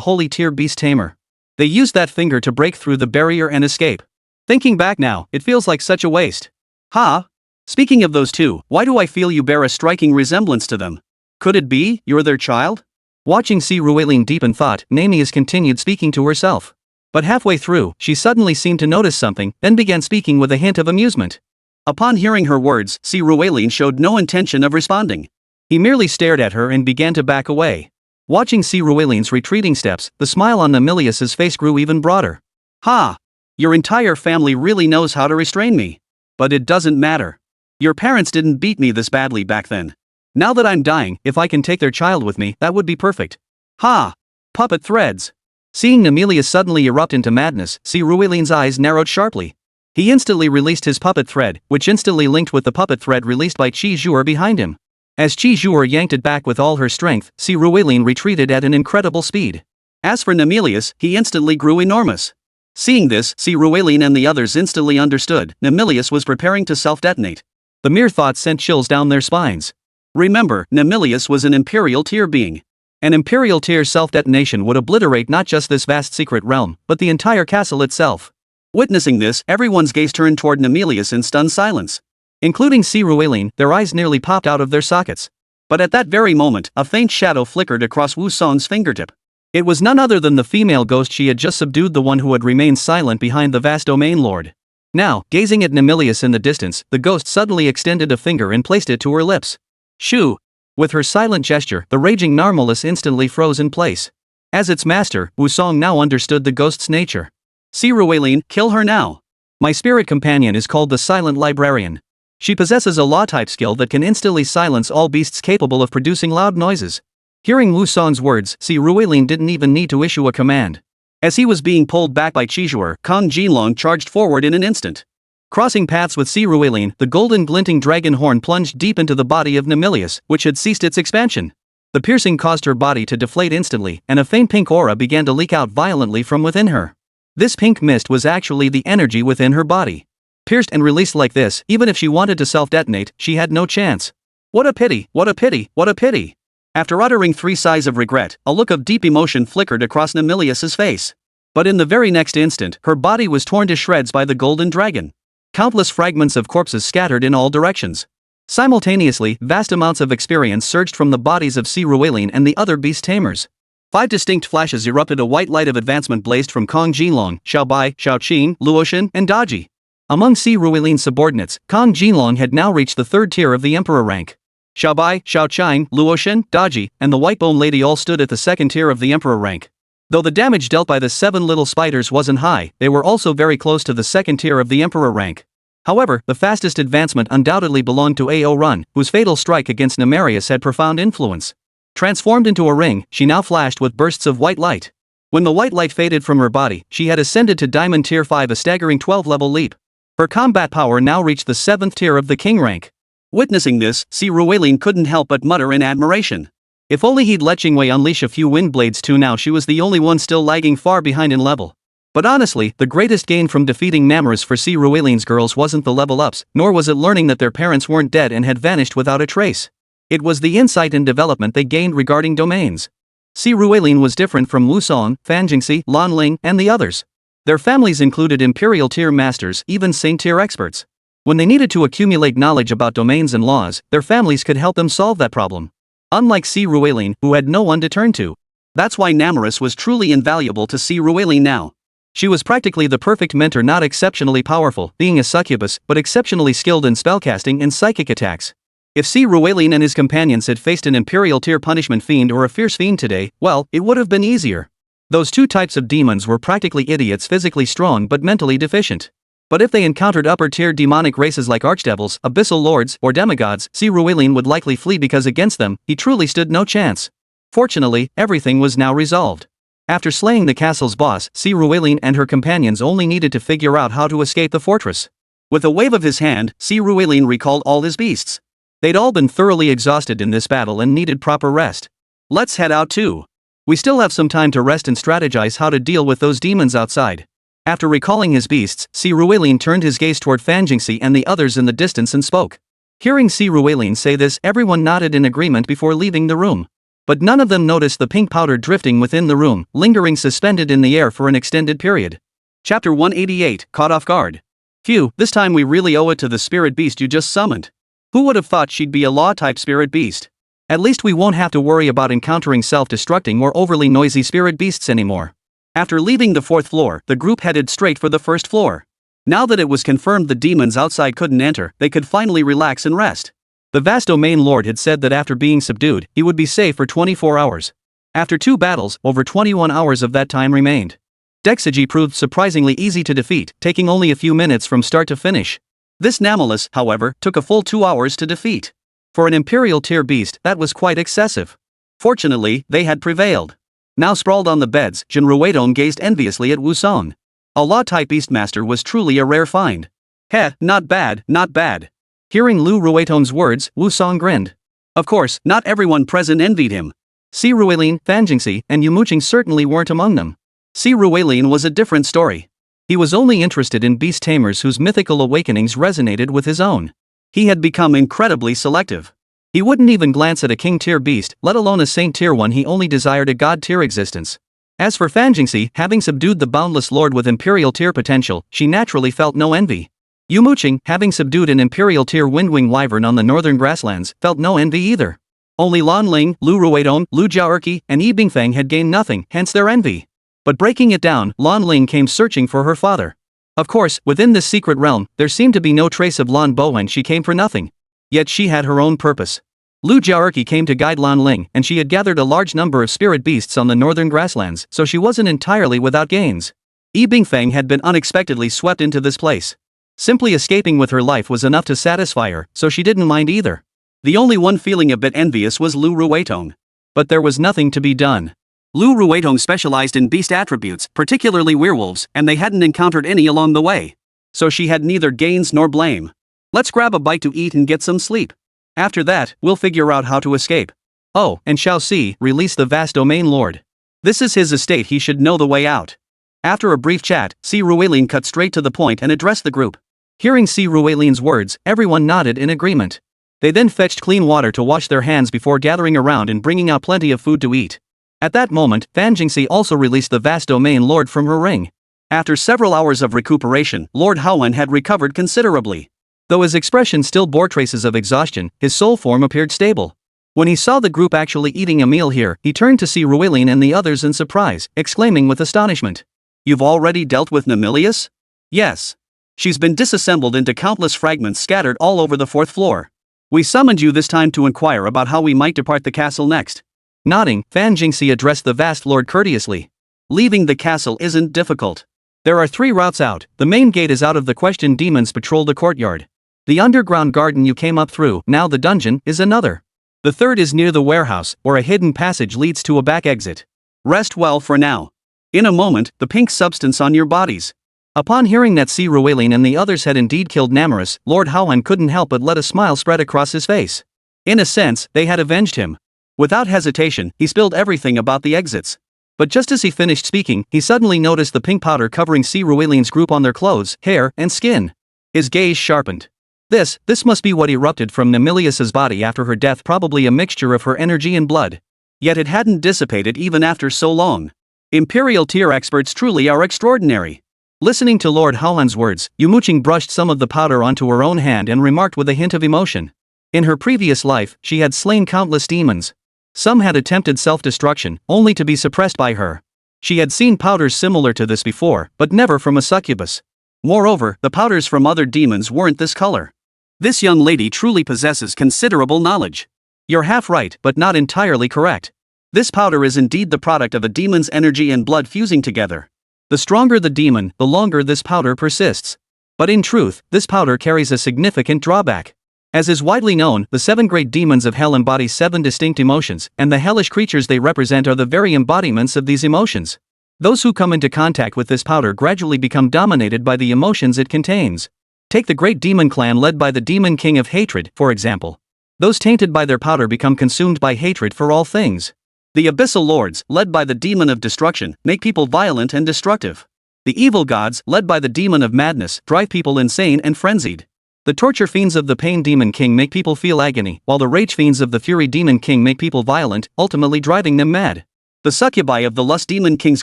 holy tier beast tamer. They used that finger to break through the barrier and escape. Thinking back now, it feels like such a waste. Ha! Speaking of those 2, why do I feel you bear a striking resemblance to them? Could it be, you're their child? Watching Si Ruilin deep in thought, Nemelius continued speaking to herself. But halfway through, she suddenly seemed to notice something, then began speaking with a hint of amusement. Upon hearing her words, Si Ruilin showed no intention of responding. He merely stared at her and began to back away. Watching Si Ruilin's retreating steps, the smile on Nemelius's face grew even broader. Ha! Your entire family really knows how to restrain me. But it doesn't matter. Your parents didn't beat me this badly back then. Now that I'm dying, if I can take their child with me, that would be perfect. Ha! Puppet threads. Seeing Nemelius suddenly erupt into madness, Si Ruilin's eyes narrowed sharply. He instantly released his puppet thread, which instantly linked with the puppet thread released by Qi Zhuer behind him. As Qi Zhuer yanked it back with all her strength, Si Ruilin retreated at an incredible speed. As for Nemelius, he instantly grew enormous. Seeing this, Si Ruelin and the others instantly understood Nemilius was preparing to self-detonate. The mere thought sent chills down their spines. Remember, Nemilius was an Imperial tier being. An Imperial tier self-detonation would obliterate not just this vast secret realm, but the entire castle itself. Witnessing this, everyone's gaze turned toward Nemilius in stunned silence. Including Si Ruelin, their eyes nearly popped out of their sockets. But at that very moment, a faint shadow flickered across Wu Song's fingertip. It was none other than the female ghost she had just subdued, the one who had remained silent behind the vast domain lord. Now, gazing at Nemilius in the distance, the ghost suddenly extended a finger and placed it to her lips. Shoo! With her silent gesture, the raging Narmalus instantly froze in place. As its master, Wu Song now understood the ghost's nature. Si Ruelin, kill her now. My spirit companion is called the Silent Librarian. She possesses a law-type skill that can instantly silence all beasts capable of producing loud noises. Hearing Wu Song's words, Si Ruelin didn't even need to issue a command. As he was being pulled back by Chijuer, Jin Long charged forward in an instant. Crossing paths with Si Ruelin, the golden glinting dragon horn plunged deep into the body of Nemilius, which had ceased its expansion. The piercing caused her body to deflate instantly, and a faint pink aura began to leak out violently from within her. This pink mist was actually the energy within her body. Pierced and released like this, even if she wanted to self-detonate, she had no chance. What a pity, what a pity, what a pity! After uttering 3 sighs of regret, a look of deep emotion flickered across Nemilius's face. But in the very next instant, her body was torn to shreds by the golden dragon. Countless fragments of corpses scattered in all directions. Simultaneously, vast amounts of experience surged from the bodies of Si Ruelin and the other beast tamers. 5 distinct flashes erupted. A white light of advancement blazed from Jin Long, Xiaobai, Xiaoqing, Luoshan, and Daji. Among Si Ruelin's subordinates, Jin Long had now reached the 3rd tier of the emperor rank. Xiaobai, Xiaoqing, Luoshan, Daji, and the White Bone Lady all stood at the 2nd tier of the emperor rank. Though the damage dealt by the 7 little spiders wasn't high, they were also very close to the 2nd tier of the emperor rank. However, the fastest advancement undoubtedly belonged to Ao Run, whose fatal strike against Nemarius had profound influence. Transformed into a ring, she now flashed with bursts of white light. When the white light faded from her body, she had ascended to Diamond Tier 5, a staggering 12-level leap. Her combat power now reached the 7th tier of the king rank. Witnessing this, Si Ruelin couldn't help but mutter in admiration. If only he'd let Qingwei unleash a few wind blades too. Now she was the only one still lagging far behind in level. But honestly, the greatest gain from defeating tamers for Si Ruelin's girls wasn't the level ups, nor was it learning that their parents weren't dead and had vanished without a trace. It was the insight and development they gained regarding domains. Si Ruelin was different from Wu Song, Fan Jingxi, Lan Ling, and the others. Their families included Imperial tier masters, even Saint tier experts. When they needed to accumulate knowledge about domains and laws, their families could help them solve that problem. Unlike Si Ruelin, who had no one to turn to. That's why Namorous was truly invaluable to Si Ruelin now. She was practically the perfect mentor, not exceptionally powerful, being a succubus, but exceptionally skilled in spellcasting and psychic attacks. If Si Ruelin and his companions had faced an Imperial tier punishment fiend or a fierce fiend today, well, it would have been easier. Those 2 types of demons were practically idiots, physically strong but mentally deficient. But if they encountered upper-tier demonic races like archdevils, abyssal lords, or demigods, Si Ruelin would likely flee because against them, he truly stood no chance. Fortunately, everything was now resolved. After slaying the castle's boss, Si Ruelin and her companions only needed to figure out how to escape the fortress. With a wave of his hand, Si Ruelin recalled all his beasts. They'd all been thoroughly exhausted in this battle and needed proper rest. Let's head out too. We still have some time to rest and strategize how to deal with those demons outside. After recalling his beasts, Si Ruelin turned his gaze toward Fan Jingxi and the others in the distance and spoke. Hearing Si Ruelin say this, everyone nodded in agreement before leaving the room. But none of them noticed the pink powder drifting within the room, lingering suspended in the air for an extended period. Chapter 188, Caught Off Guard. Phew, this time we really owe it to the spirit beast you just summoned. Who would have thought she'd be a law-type spirit beast? At least we won't have to worry about encountering self-destructing or overly noisy spirit beasts anymore. After leaving the 4th floor, the group headed straight for the 1st floor. Now that it was confirmed the demons outside couldn't enter, they could finally relax and rest. The vast domain lord had said that after being subdued, he would be safe for 24 hours. After 2 battles, over 21 hours of that time remained. Dexiji proved surprisingly easy to defeat, taking only a few minutes from start to finish. This Namalus, however, took a full 2 hours to defeat. For an Imperial tier beast, that was quite excessive. Fortunately, they had prevailed. Now sprawled on the beds, Jin Ruedong gazed enviously at Wu Song. A law-type beastmaster was truly a rare find. Heh, not bad, not bad. Hearing Lu Ruetong's words, Wu Song grinned. Of course, not everyone present envied him. Si Ruelin, Fan Jingxi, and Yumo Qing certainly weren't among them. Si Ruelin was a different story. He was only interested in beast tamers whose mythical awakenings resonated with his own. He had become incredibly selective. He wouldn't even glance at a king-tier beast, let alone a saint-tier one. He only desired a god-tier existence. As for Fanjingxi, having subdued the boundless lord with imperial-tier potential, she naturally felt no envy. Yumo Qing, having subdued an imperial-tier windwing wyvern on the northern grasslands, felt no envy either. Only Lan Ling, Lu Ruidong, Lu Jiaerqi, and Yi Bingfeng had gained nothing, hence their envy. But breaking it down, Lan Ling came searching for her father. Of course, within this secret realm, there seemed to be no trace of Lan Bowen. She came for nothing. Yet she had her own purpose. Lu Jiaerqi came to guide Lan Ling, and she had gathered a large number of spirit beasts on the northern grasslands, so she wasn't entirely without gains. Yi Bingfeng had been unexpectedly swept into this place. Simply escaping with her life was enough to satisfy her, so she didn't mind either. The only one feeling a bit envious was Lu Ruidong. But there was nothing to be done. Lu Ruidong specialized in beast attributes, particularly werewolves, and they hadn't encountered any along the way. So she had neither gains nor blame. Let's grab a bite to eat and get some sleep. After that, we'll figure out how to escape. Oh, and Shao Si released the vast domain lord. This is his estate, he should know the way out. After a brief chat, Si Ruilin cut straight to the point and addressed the group. Hearing Si Ruilin's words, everyone nodded in agreement. They then fetched clean water to wash their hands before gathering around and bringing out plenty of food to eat. At that moment, Fanjingxi also released the vast domain lord from her ring. After several hours of recuperation, Lord Haowen had recovered considerably. Though his expression still bore traces of exhaustion, his soul form appeared stable. When he saw the group actually eating a meal here, he turned to see Ruilin and the others in surprise, exclaiming with astonishment. You've already dealt with Nemilius? Yes. She's been disassembled into countless fragments scattered all over the 4th floor. We summoned you this time to inquire about how we might depart the castle next. Nodding, Fanjingxi addressed the vast lord courteously. Leaving the castle isn't difficult. There are 3 routes out. The main gate is out of the question. Demons patrol the courtyard. The underground garden you came up through, now the dungeon, is another. The 3rd is near the warehouse, or a hidden passage leads to a back exit. Rest well for now. In a moment, the pink substance on your bodies. Upon hearing that Si Ruilin and the others had indeed killed Namarus, Lord Haowen couldn't help but let a smile spread across his face. In a sense, they had avenged him. Without hesitation, he spilled everything about the exits. But just as he finished speaking, he suddenly noticed the pink powder covering Si Ruilin's group on their clothes, hair, and skin. His gaze sharpened. This must be what erupted from Nemilius's body after her death, probably a mixture of her energy and blood. Yet it hadn't dissipated even after so long. Imperial tier experts truly are extraordinary. Listening to Lord Haowen's words, Yumo Qing brushed some of the powder onto her own hand and remarked with a hint of emotion. In her previous life, she had slain countless demons. Some had attempted self-destruction, only to be suppressed by her. She had seen powders similar to this before, but never from a succubus. Moreover, the powders from other demons weren't this color. This young lady truly possesses considerable knowledge. You're half right, but not entirely correct. This powder is indeed the product of a demon's energy and blood fusing together. The stronger the demon, the longer this powder persists. But in truth, this powder carries a significant drawback. As is widely known, the 7 great demons of hell embody 7 distinct emotions, and the hellish creatures they represent are the very embodiments of these emotions. Those who come into contact with this powder gradually become dominated by the emotions it contains. Take the great demon clan led by the demon king of hatred, for example. Those tainted by their powder become consumed by hatred for all things. The abyssal lords, led by the demon of destruction, make people violent and destructive. The evil gods, led by the demon of madness, drive people insane and frenzied. The torture fiends of the pain demon king make people feel agony, while the rage fiends of the fury demon king make people violent, ultimately driving them mad. The succubi of the lust demon king's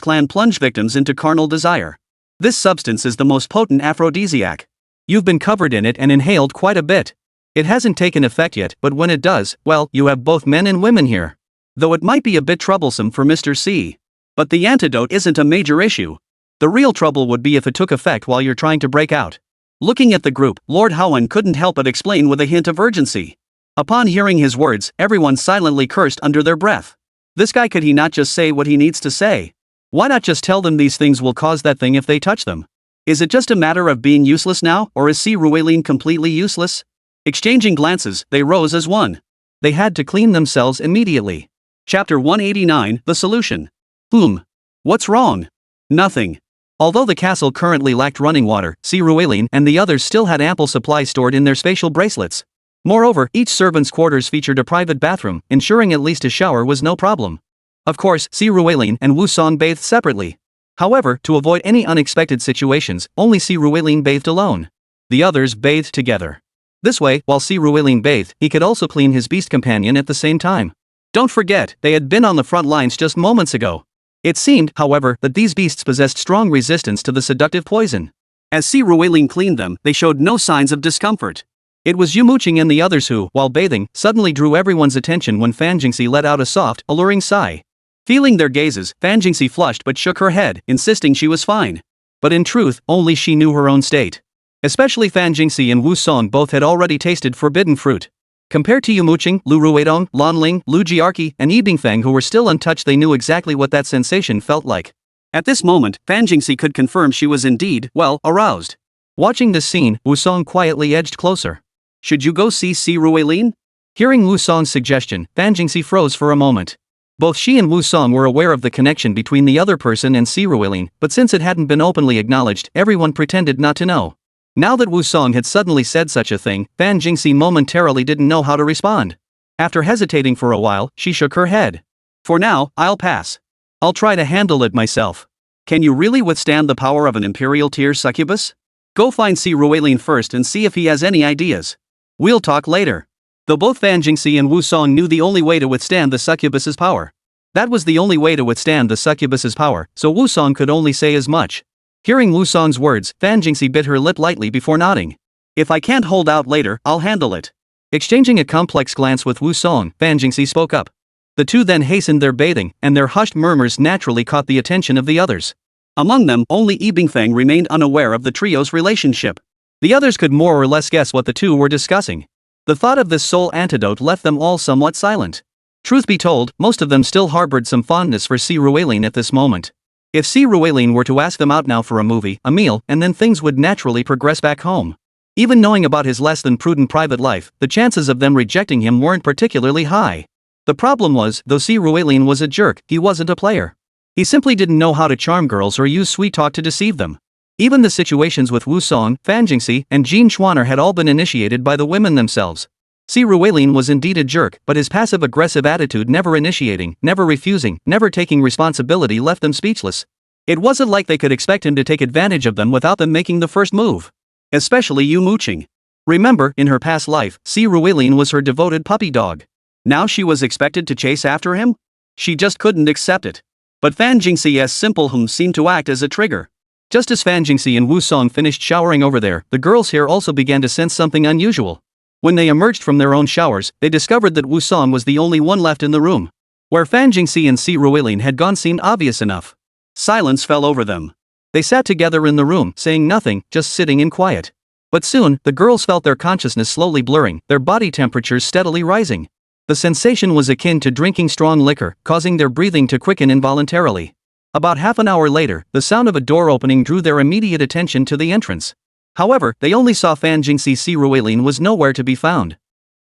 clan plunge victims into carnal desire. This substance is the most potent aphrodisiac. You've been covered in it and inhaled quite a bit. It hasn't taken effect yet, but when it does, well, you have both men and women here. Though it might be a bit troublesome for Mr. C. But the antidote isn't a major issue. The real trouble would be if it took effect while you're trying to break out. Looking at the group, Lord Haowen couldn't help but explain with a hint of urgency. Upon hearing his words, everyone silently cursed under their breath. This guy, could he not just say what he needs to say? Why not just tell them these things will cause that thing if they touch them? Is it just a matter of being useless now, or is Si Ruilin completely useless? Exchanging glances, they rose as one. They had to clean themselves immediately. Chapter 189, The Solution. What's wrong? Nothing. Although the castle currently lacked running water, Si Ruilin and the others still had ample supplies stored in their spatial bracelets. Moreover, each servant's quarters featured a private bathroom, ensuring at least a shower was no problem. Of course, Si Ruilin and Wu Song bathed separately. However, to avoid any unexpected situations, only Si Ruilin bathed alone. The others bathed together. This way, while Si Ruilin bathed, he could also clean his beast companion at the same time. Don't forget, they had been on the front lines just moments ago. It seemed, however, that these beasts possessed strong resistance to the seductive poison. As Si Ruilin cleaned them, they showed no signs of discomfort. It was Yumo Qing and the others who, while bathing, suddenly drew everyone's attention when Fan Jingxi let out a soft, alluring sigh. Feeling their gazes, Fan Jingxi flushed but shook her head, insisting she was fine. But in truth, only she knew her own state. Especially Fan Jingxi and Wu Song both had already tasted forbidden fruit. Compared to Yumo Qing, Lu Ruidong, Lan Ling, Lu Jiarqi, and Yi Bingfeng who were still untouched, they knew exactly what that sensation felt like. At this moment, Fan Jingxi could confirm she was indeed, well, aroused. Watching this scene, Wu Song quietly edged closer. Should you go see Si Ruilin? Hearing Wu Song's suggestion, Fan Jingxi froze for a moment. Both she and Wu Song were aware of the connection between the other person and Si Ruilin, but since it hadn't been openly acknowledged, everyone pretended not to know. Now that Wu Song had suddenly said such a thing, Fan Jingxi momentarily didn't know how to respond. After hesitating for a while, she shook her head. For now, I'll pass. I'll try to handle it myself. Can you really withstand the power of an Imperial tier succubus? Go find Si Ruilin first and see if he has any ideas. We'll talk later. Though both Fan Jingxi and Wu Song knew the only way to withstand the succubus's power. That was the only way to withstand the succubus's power, so Wu Song could only say as much. Hearing Wu Song's words, Fan Jingxi bit her lip lightly before nodding. If I can't hold out later, I'll handle it. Exchanging a complex glance with Wu Song, Fan Jingxi spoke up. The two then hastened their bathing, and their hushed murmurs naturally caught the attention of the others. Among them, only Yi Bingfeng remained unaware of the trio's relationship. The others could more or less guess what the two were discussing. The thought of this soul antidote left them all somewhat silent. Truth be told, most of them still harbored some fondness for Si Ruilin at this moment. If Si Ruilin were to ask them out now for a movie, a meal, and then things would naturally progress back home. Even knowing about his less than prudent private life, the chances of them rejecting him weren't particularly high. The problem was, though Si Ruilin was a jerk, he wasn't a player. He simply didn't know how to charm girls or use sweet talk to deceive them. Even the situations with Wu Song, Fan Jingxi, and Jin Chuaner had all been initiated by the women themselves. Si Ruilin was indeed a jerk, but his passive-aggressive attitude, never initiating, never refusing, never taking responsibility, left them speechless. It wasn't like they could expect him to take advantage of them without them making the first move. Especially Yumo Qing. Remember, in her past life, Si Ruilin was her devoted puppy dog. Now she was expected to chase after him? She just couldn't accept it. But Fan Jingxi's simple seemed to act as a trigger. Just as Fan Jingxi and Wu Song finished showering over there, the girls here also began to sense something unusual. When they emerged from their own showers, they discovered that Wu Song was the only one left in the room. Where Fan Jingxi and Si Ruilin had gone seemed obvious enough. Silence fell over them. They sat together in the room, saying nothing, just sitting in quiet. But soon, the girls felt their consciousness slowly blurring, their body temperatures steadily rising. The sensation was akin to drinking strong liquor, causing their breathing to quicken involuntarily. About half an hour later, the sound of a door opening drew their immediate attention to the entrance. However, they only saw Fan Jingxi. Si Ruilin was nowhere to be found.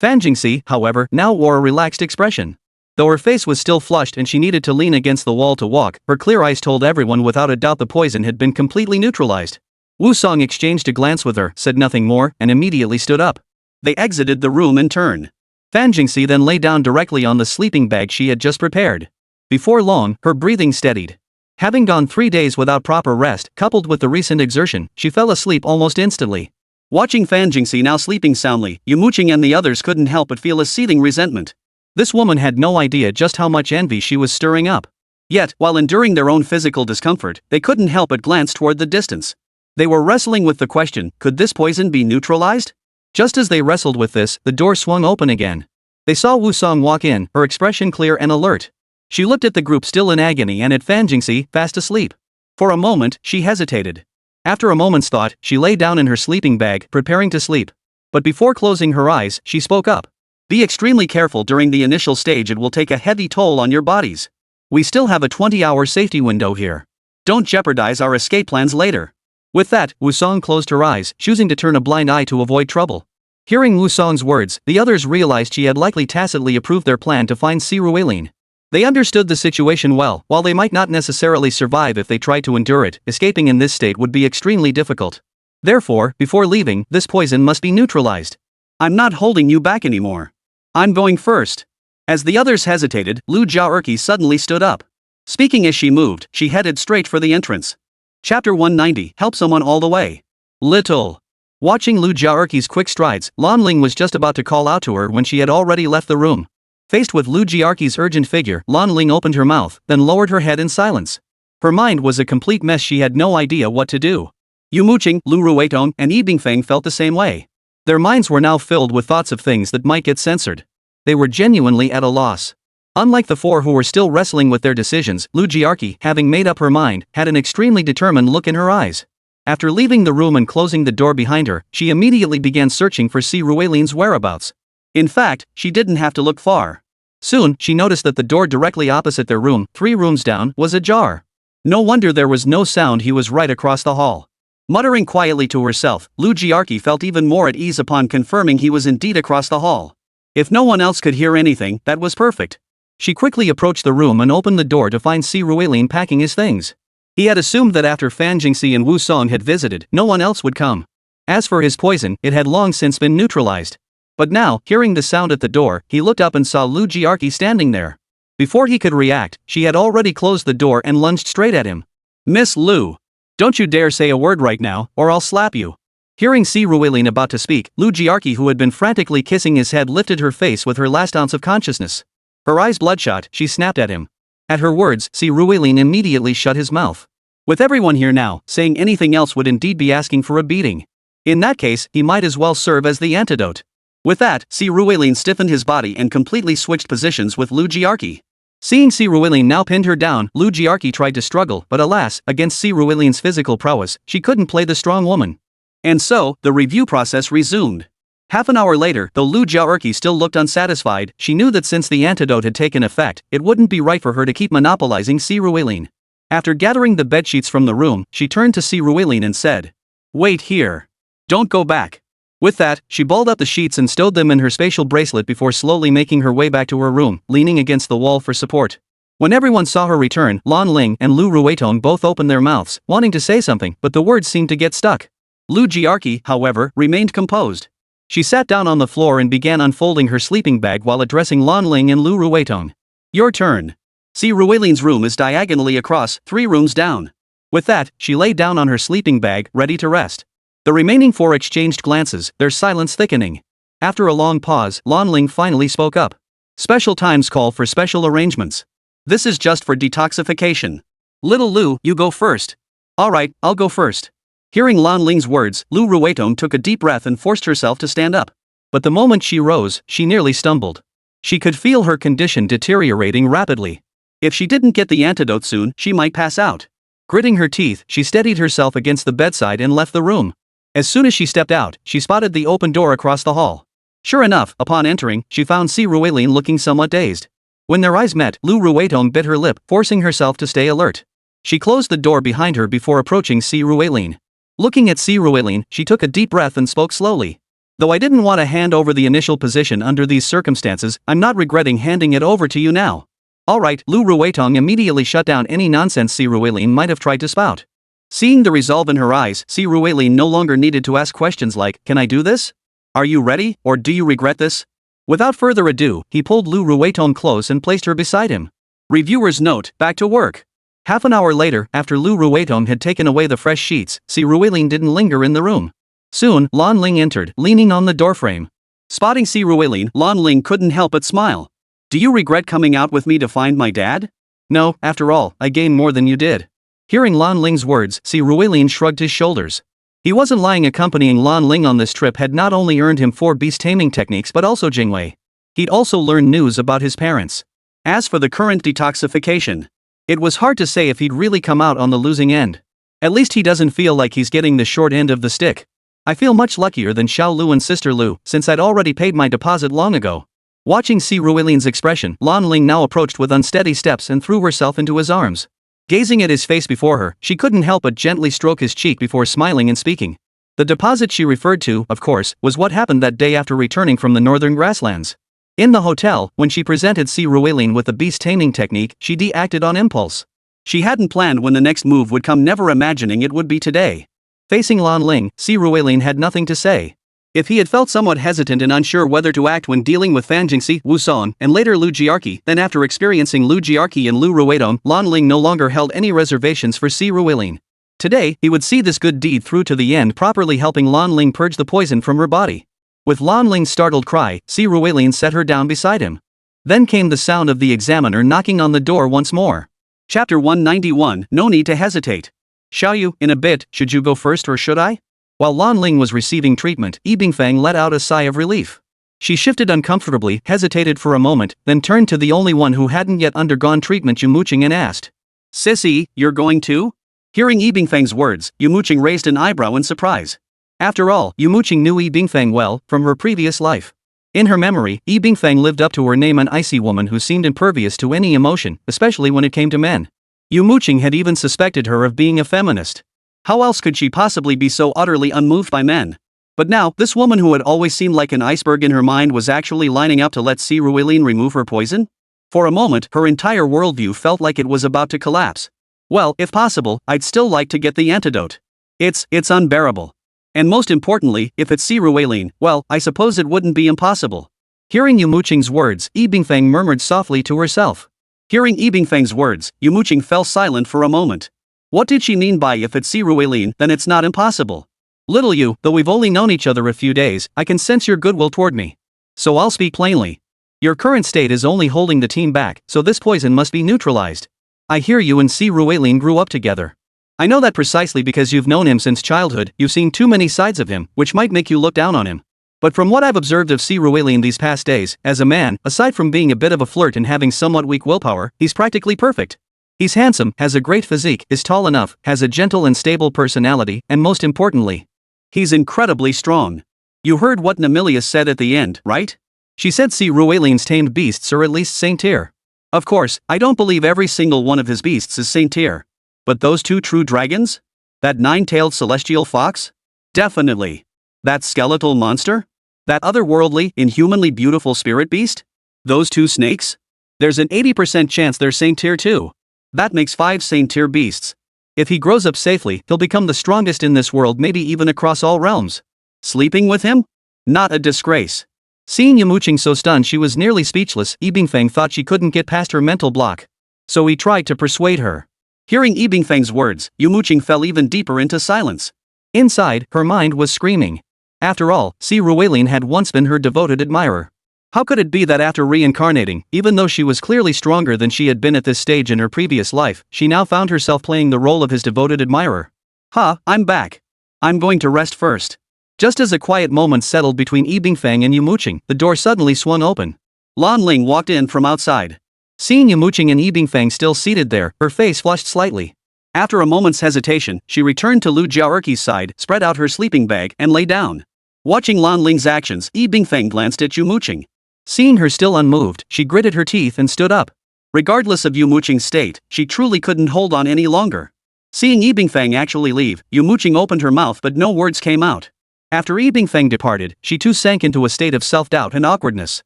Fan Jingxi, however, now wore a relaxed expression. Though her face was still flushed and she needed to lean against the wall to walk, her clear eyes told everyone without a doubt the poison had been completely neutralized. Wu Song exchanged a glance with her, said nothing more, and immediately stood up. They exited the room in turn. Fan Jingxi then lay down directly on the sleeping bag she had just prepared. Before long, her breathing steadied. Having gone 3 days without proper rest, coupled with the recent exertion, she fell asleep almost instantly. Watching Fan Jingxi now sleeping soundly, Yumo Qing and the others couldn't help but feel a seething resentment. This woman had no idea just how much envy she was stirring up. Yet, while enduring their own physical discomfort, they couldn't help but glance toward the distance. They were wrestling with the question, could this poison be neutralized? Just as they wrestled with this, the door swung open again. They saw Wu Song walk in, her expression clear and alert. She looked at the group still in agony and at Fan Jingxi, fast asleep. For a moment, she hesitated. After a moment's thought, she lay down in her sleeping bag, preparing to sleep. But before closing her eyes, she spoke up. Be extremely careful during the initial stage, it will take a heavy toll on your bodies. We still have a 20-hour safety window here. Don't jeopardize our escape plans later. With that, Wu Song closed her eyes, choosing to turn a blind eye to avoid trouble. Hearing Wu Song's words, the others realized she had likely tacitly approved their plan to find Si Ruilin. They understood the situation well. While they might not necessarily survive if they tried to endure it, escaping in this state would be extremely difficult. Therefore, before leaving, this poison must be neutralized. I'm not holding you back anymore. I'm going first. As the others hesitated, Lu Jiaerqi suddenly stood up. Speaking as she moved, she headed straight for the entrance. Chapter 190, Help Someone All the Way. Little. Watching Lu Jiaerqi's quick strides, Lan Ling was just about to call out to her when she had already left the room. Faced with Lu Jiaerqi's urgent figure, Lan Ling opened her mouth, then lowered her head in silence. Her mind was a complete mess. She had no idea what to do. Yumo Qing, Lu Ruitong, and Yi Bingfeng felt the same way. Their minds were now filled with thoughts of things that might get censored. They were genuinely at a loss. Unlike the four who were still wrestling with their decisions, Lu Jiaerqi, having made up her mind, had an extremely determined look in her eyes. After leaving the room and closing the door behind her, she immediately began searching for Si Ruilin's whereabouts. In fact, she didn't have to look far. Soon, she noticed that the door directly opposite their room, 3 rooms down, was ajar. No wonder there was no sound. He was right across the hall. Muttering quietly to herself, Lu Jiaerqi felt even more at ease upon confirming he was indeed across the hall. If no one else could hear anything, that was perfect. She quickly approached the room and opened the door to find Si Ruilin packing his things. He had assumed that after Fan Jingxi and Wu Song had visited, no one else would come. As for his poison, it had long since been neutralized. But now, hearing the sound at the door, he looked up and saw Lu Jiaerqi standing there. Before he could react, she had already closed the door and lunged straight at him. "Miss Lu! Don't you dare say a word right now, or I'll slap you." Hearing Si Ruilin about to speak, Lu Jiaerqi, who had been frantically kissing his head, lifted her face with her last ounce of consciousness. Her eyes bloodshot, she snapped at him. At her words, Si Ruilin immediately shut his mouth. With everyone here now, saying anything else would indeed be asking for a beating. In that case, he might as well serve as the antidote. With that, Si Ruilin stiffened his body and completely switched positions with Lu Jiaerqi. Seeing Si Ruilin now pinned her down, Lu Jiaerqi tried to struggle, but alas, against Si Ruilin's physical prowess, she couldn't play the strong woman. And so, the review process resumed. Half an hour later, though Lu Jiaerqi still looked unsatisfied, she knew that since the antidote had taken effect, it wouldn't be right for her to keep monopolizing Si Ruilin. After gathering the bedsheets from the room, she turned to Si Ruilin and said, "Wait here. Don't go back." With that, she balled up the sheets and stowed them in her spatial bracelet before slowly making her way back to her room, leaning against the wall for support. When everyone saw her return, Lan Ling and Lu Ruitong both opened their mouths, wanting to say something, but the words seemed to get stuck. Lu Jiaerqi, however, remained composed. She sat down on the floor and began unfolding her sleeping bag while addressing Lan Ling and Lu Ruitong. "Your turn. Si Ruilin's room is diagonally across, 3 rooms down." With that, she lay down on her sleeping bag, ready to rest. The remaining 4 exchanged glances, their silence thickening. After a long pause, Lan Ling finally spoke up. "Special times call for special arrangements. This is just for detoxification. Little Lu, you go first." "Alright, I'll go first." Hearing Lan Ling's words, Lu Ruitong took a deep breath and forced herself to stand up. But the moment she rose, she nearly stumbled. She could feel her condition deteriorating rapidly. If she didn't get the antidote soon, she might pass out. Gritting her teeth, she steadied herself against the bedside and left the room. As soon as she stepped out, she spotted the open door across the hall. Sure enough, upon entering, she found Si Ruilin looking somewhat dazed. When their eyes met, Lu Ruitong bit her lip, forcing herself to stay alert. She closed the door behind her before approaching Si Ruilin. Looking at Si Ruilin, she took a deep breath and spoke slowly. "Though I didn't want to hand over the initial position under these circumstances, I'm not regretting handing it over to you now." "Alright." Lu Ruitong immediately shut down any nonsense Si Ruilin might have tried to spout. Seeing the resolve in her eyes, Si Ruilin no longer needed to ask questions like, "Can I do this? Are you ready, or do you regret this?" Without further ado, he pulled Lu Ruitong close and placed her beside him. Reviewer's note, back to work. Half an hour later, after Lu Ruitong had taken away the fresh sheets, Si Ruilin didn't linger in the room. Soon, Lan Ling entered, leaning on the doorframe. Spotting Si Ruilin, Lan Ling couldn't help but smile. "Do you regret coming out with me to find my dad?" "No, after all, I gained more than you did." Hearing Lan Ling's words, Si Ruilin shrugged his shoulders. He wasn't lying. Accompanying Lan Ling on this trip had not only earned him 4 beast taming techniques but also Jingwei. He'd also learned news about his parents. As for the current detoxification, it was hard to say if he'd really come out on the losing end. At least he doesn't feel like he's getting the short end of the stick. "I feel much luckier than Xiao Lu and Sister Lu, since I'd already paid my deposit long ago." Watching Si Ruilin's expression, Lan Ling now approached with unsteady steps and threw herself into his arms. Gazing at his face before her, she couldn't help but gently stroke his cheek before smiling and speaking. The deposit she referred to, of course, was what happened that day after returning from the northern grasslands. In the hotel, when she presented Si Ruilin with the beast taming technique, she acted on impulse. She hadn't planned when the next move would come, never imagining it would be today. Facing Lan Ling, Si Ruilin had nothing to say. If he had felt somewhat hesitant and unsure whether to act when dealing with Fan Jingxi, Wu Song, and later Lu Jiarqi, then after experiencing Lu Jiarqi and Lu Ruidong, Lan Ling no longer held any reservations for Si Ruilin. Today, he would see this good deed through to the end, properly helping Lan Ling purge the poison from her body. With Lan Ling's startled cry, Si Ruilin set her down beside him. Then came the sound of the examiner knocking on the door once more. Chapter 191, No Need to Hesitate. Xiaoyu, in a bit, should you go first or should I? While Lan Ling was receiving treatment, Yi Bingfang let out a sigh of relief. She shifted uncomfortably, hesitated for a moment, then turned to the only one who hadn't yet undergone treatment, Yumo Qing, and asked, "Sissy, you're going too?" Hearing Yi Bingfang's words, Yumo Qing raised an eyebrow in surprise. After all, Yumo Qing knew Yi Bingfang well, from her previous life. In her memory, Yi Bingfang lived up to her name, an icy woman who seemed impervious to any emotion, especially when it came to men. Yumo Qing had even suspected her of being a feminist. How else could she possibly be so utterly unmoved by men? But now, this woman who had always seemed like an iceberg in her mind was actually lining up to let Si Ruilin remove her poison? For a moment, her entire worldview felt like it was about to collapse. Well, if possible, I'd still like to get the antidote. It's unbearable. And most importantly, if it's Si Ruilin, well, I suppose it wouldn't be impossible. Hearing Yumo Qing's words, Yi Bingfang murmured softly to herself. Hearing Yi Bingfang's words, Yumo Qing fell silent for a moment. What did she mean by if it's Si Ruilin, then it's not impossible? Little you, though we've only known each other a few days, I can sense your goodwill toward me. So I'll speak plainly. Your current state is only holding the team back, so this poison must be neutralized. I hear you and Si Ruilin grew up together. I know that precisely because you've known him since childhood, you've seen too many sides of him, which might make you look down on him. But from what I've observed of Si Ruilin these past days, as a man, aside from being a bit of a flirt and having somewhat weak willpower, he's practically perfect. He's handsome, has a great physique, is tall enough, has a gentle and stable personality, and most importantly, he's incredibly strong. You heard what Nemelius said at the end, right? She said Si Ruilin's tamed beasts are at least Saint tier. Of course, I don't believe every single one of his beasts is Saint tier. But those two true dragons? That nine-tailed celestial fox? Definitely. That skeletal monster? That otherworldly, inhumanly beautiful spirit beast? Those two snakes? There's an 80% chance they're Saint tier too. That makes 5 Saint tier beasts. If he grows up safely, he'll become the strongest in this world, maybe even across all realms. Sleeping with him? Not a disgrace. Seeing Yumo Qing so stunned she was nearly speechless, Yi Bingfang thought she couldn't get past her mental block. So he tried to persuade her. Hearing Yi Bingfang's words, Yumo Qing fell even deeper into silence. Inside, her mind was screaming. After all, Si Ruilin had once been her devoted admirer. How could it be that after reincarnating, even though she was clearly stronger than she had been at this stage in her previous life, she now found herself playing the role of his devoted admirer? I'm back. I'm going to rest first. Just as a quiet moment settled between Yi Bingfang and Yumo Qing, the door suddenly swung open. Lan Ling walked in from outside. Seeing Yumo Qing and Yi Bingfang still seated there, her face flushed slightly. After a moment's hesitation, she returned to Lu Jiaoerqi's side, spread out her sleeping bag, and lay down. Watching Lan Ling's actions, Yi Bingfang glanced at Yumo Qing. Seeing her still unmoved, she gritted her teeth and stood up. Regardless of Yumo Qing's state, she truly couldn't hold on any longer. Seeing Yi Bingfang actually leave, Yumo Qing opened her mouth but no words came out. After Yi Bingfang departed, she too sank into a state of self-doubt and awkwardness.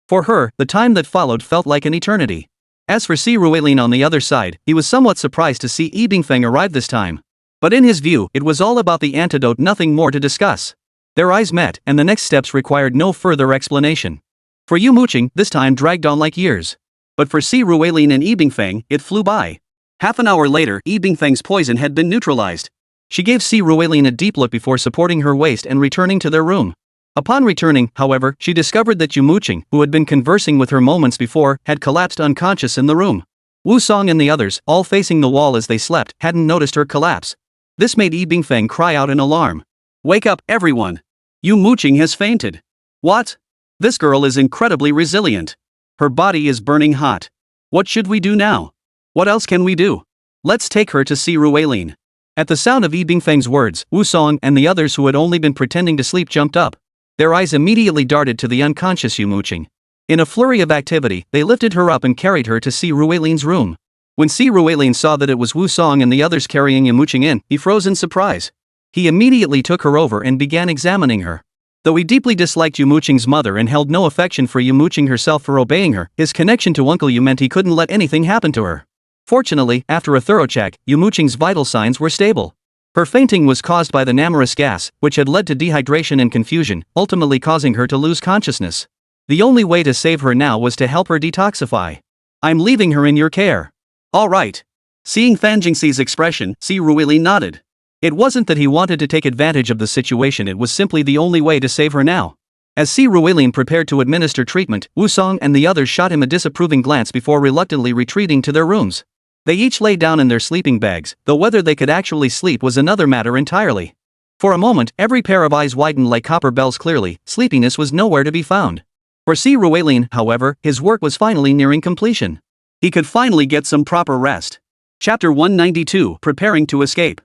For her, the time that followed felt like an eternity. As for Si Ruilin on the other side, he was somewhat surprised to see Yi Bingfang arrive this time. But in his view, it was all about the antidote, nothing more to discuss. Their eyes met, and the next steps required no further explanation. For Yumo Qing, this time dragged on like years. But for Si Ruilin and Yi Bingfang, it flew by. Half an hour later, Yi Bingfang's poison had been neutralized. She gave Si Ruilin a deep look before supporting her waist and returning to their room. Upon returning, however, she discovered that Yumo Qing, who had been conversing with her moments before, had collapsed unconscious in the room. Wu Song and the others, all facing the wall as they slept, hadn't noticed her collapse. This made Yi Bingfang cry out in alarm. "Wake up, everyone! Yumo Qing has fainted." "What? This girl is incredibly resilient. Her body is burning hot. What should we do now? What else can we do? Let's take her to Si Ruilin." At the sound of Yi Bingfang's words, Wu Song and the others who had only been pretending to sleep jumped up. Their eyes immediately darted to the unconscious Yumo Qing. In a flurry of activity, they lifted her up and carried her to Si Ruilin's room. When Si Ruilin saw that it was Wu Song and the others carrying Yumo Qing in, he froze in surprise. He immediately took her over and began examining her. Though he deeply disliked Yumo Qing's mother and held no affection for Yumo Qing herself for obeying her, his connection to Uncle Yu meant he couldn't let anything happen to her. Fortunately, after a thorough check, Yumo Qing's vital signs were stable. Her fainting was caused by the namerous gas, which had led to dehydration and confusion, ultimately causing her to lose consciousness. The only way to save her now was to help her detoxify. I'm leaving her in your care. All right. Seeing Fanjingxi's expression, Si Ruili nodded. It wasn't that he wanted to take advantage of the situation, it was simply the only way to save her now. As Si Ruilin prepared to administer treatment, Wu Song and the others shot him a disapproving glance before reluctantly retreating to their rooms. They each lay down in their sleeping bags, though whether they could actually sleep was another matter entirely. For a moment, every pair of eyes widened like copper bells clearly, sleepiness was nowhere to be found. For Si Ruilin, however, his work was finally nearing completion. He could finally get some proper rest. Chapter 192, Preparing to Escape.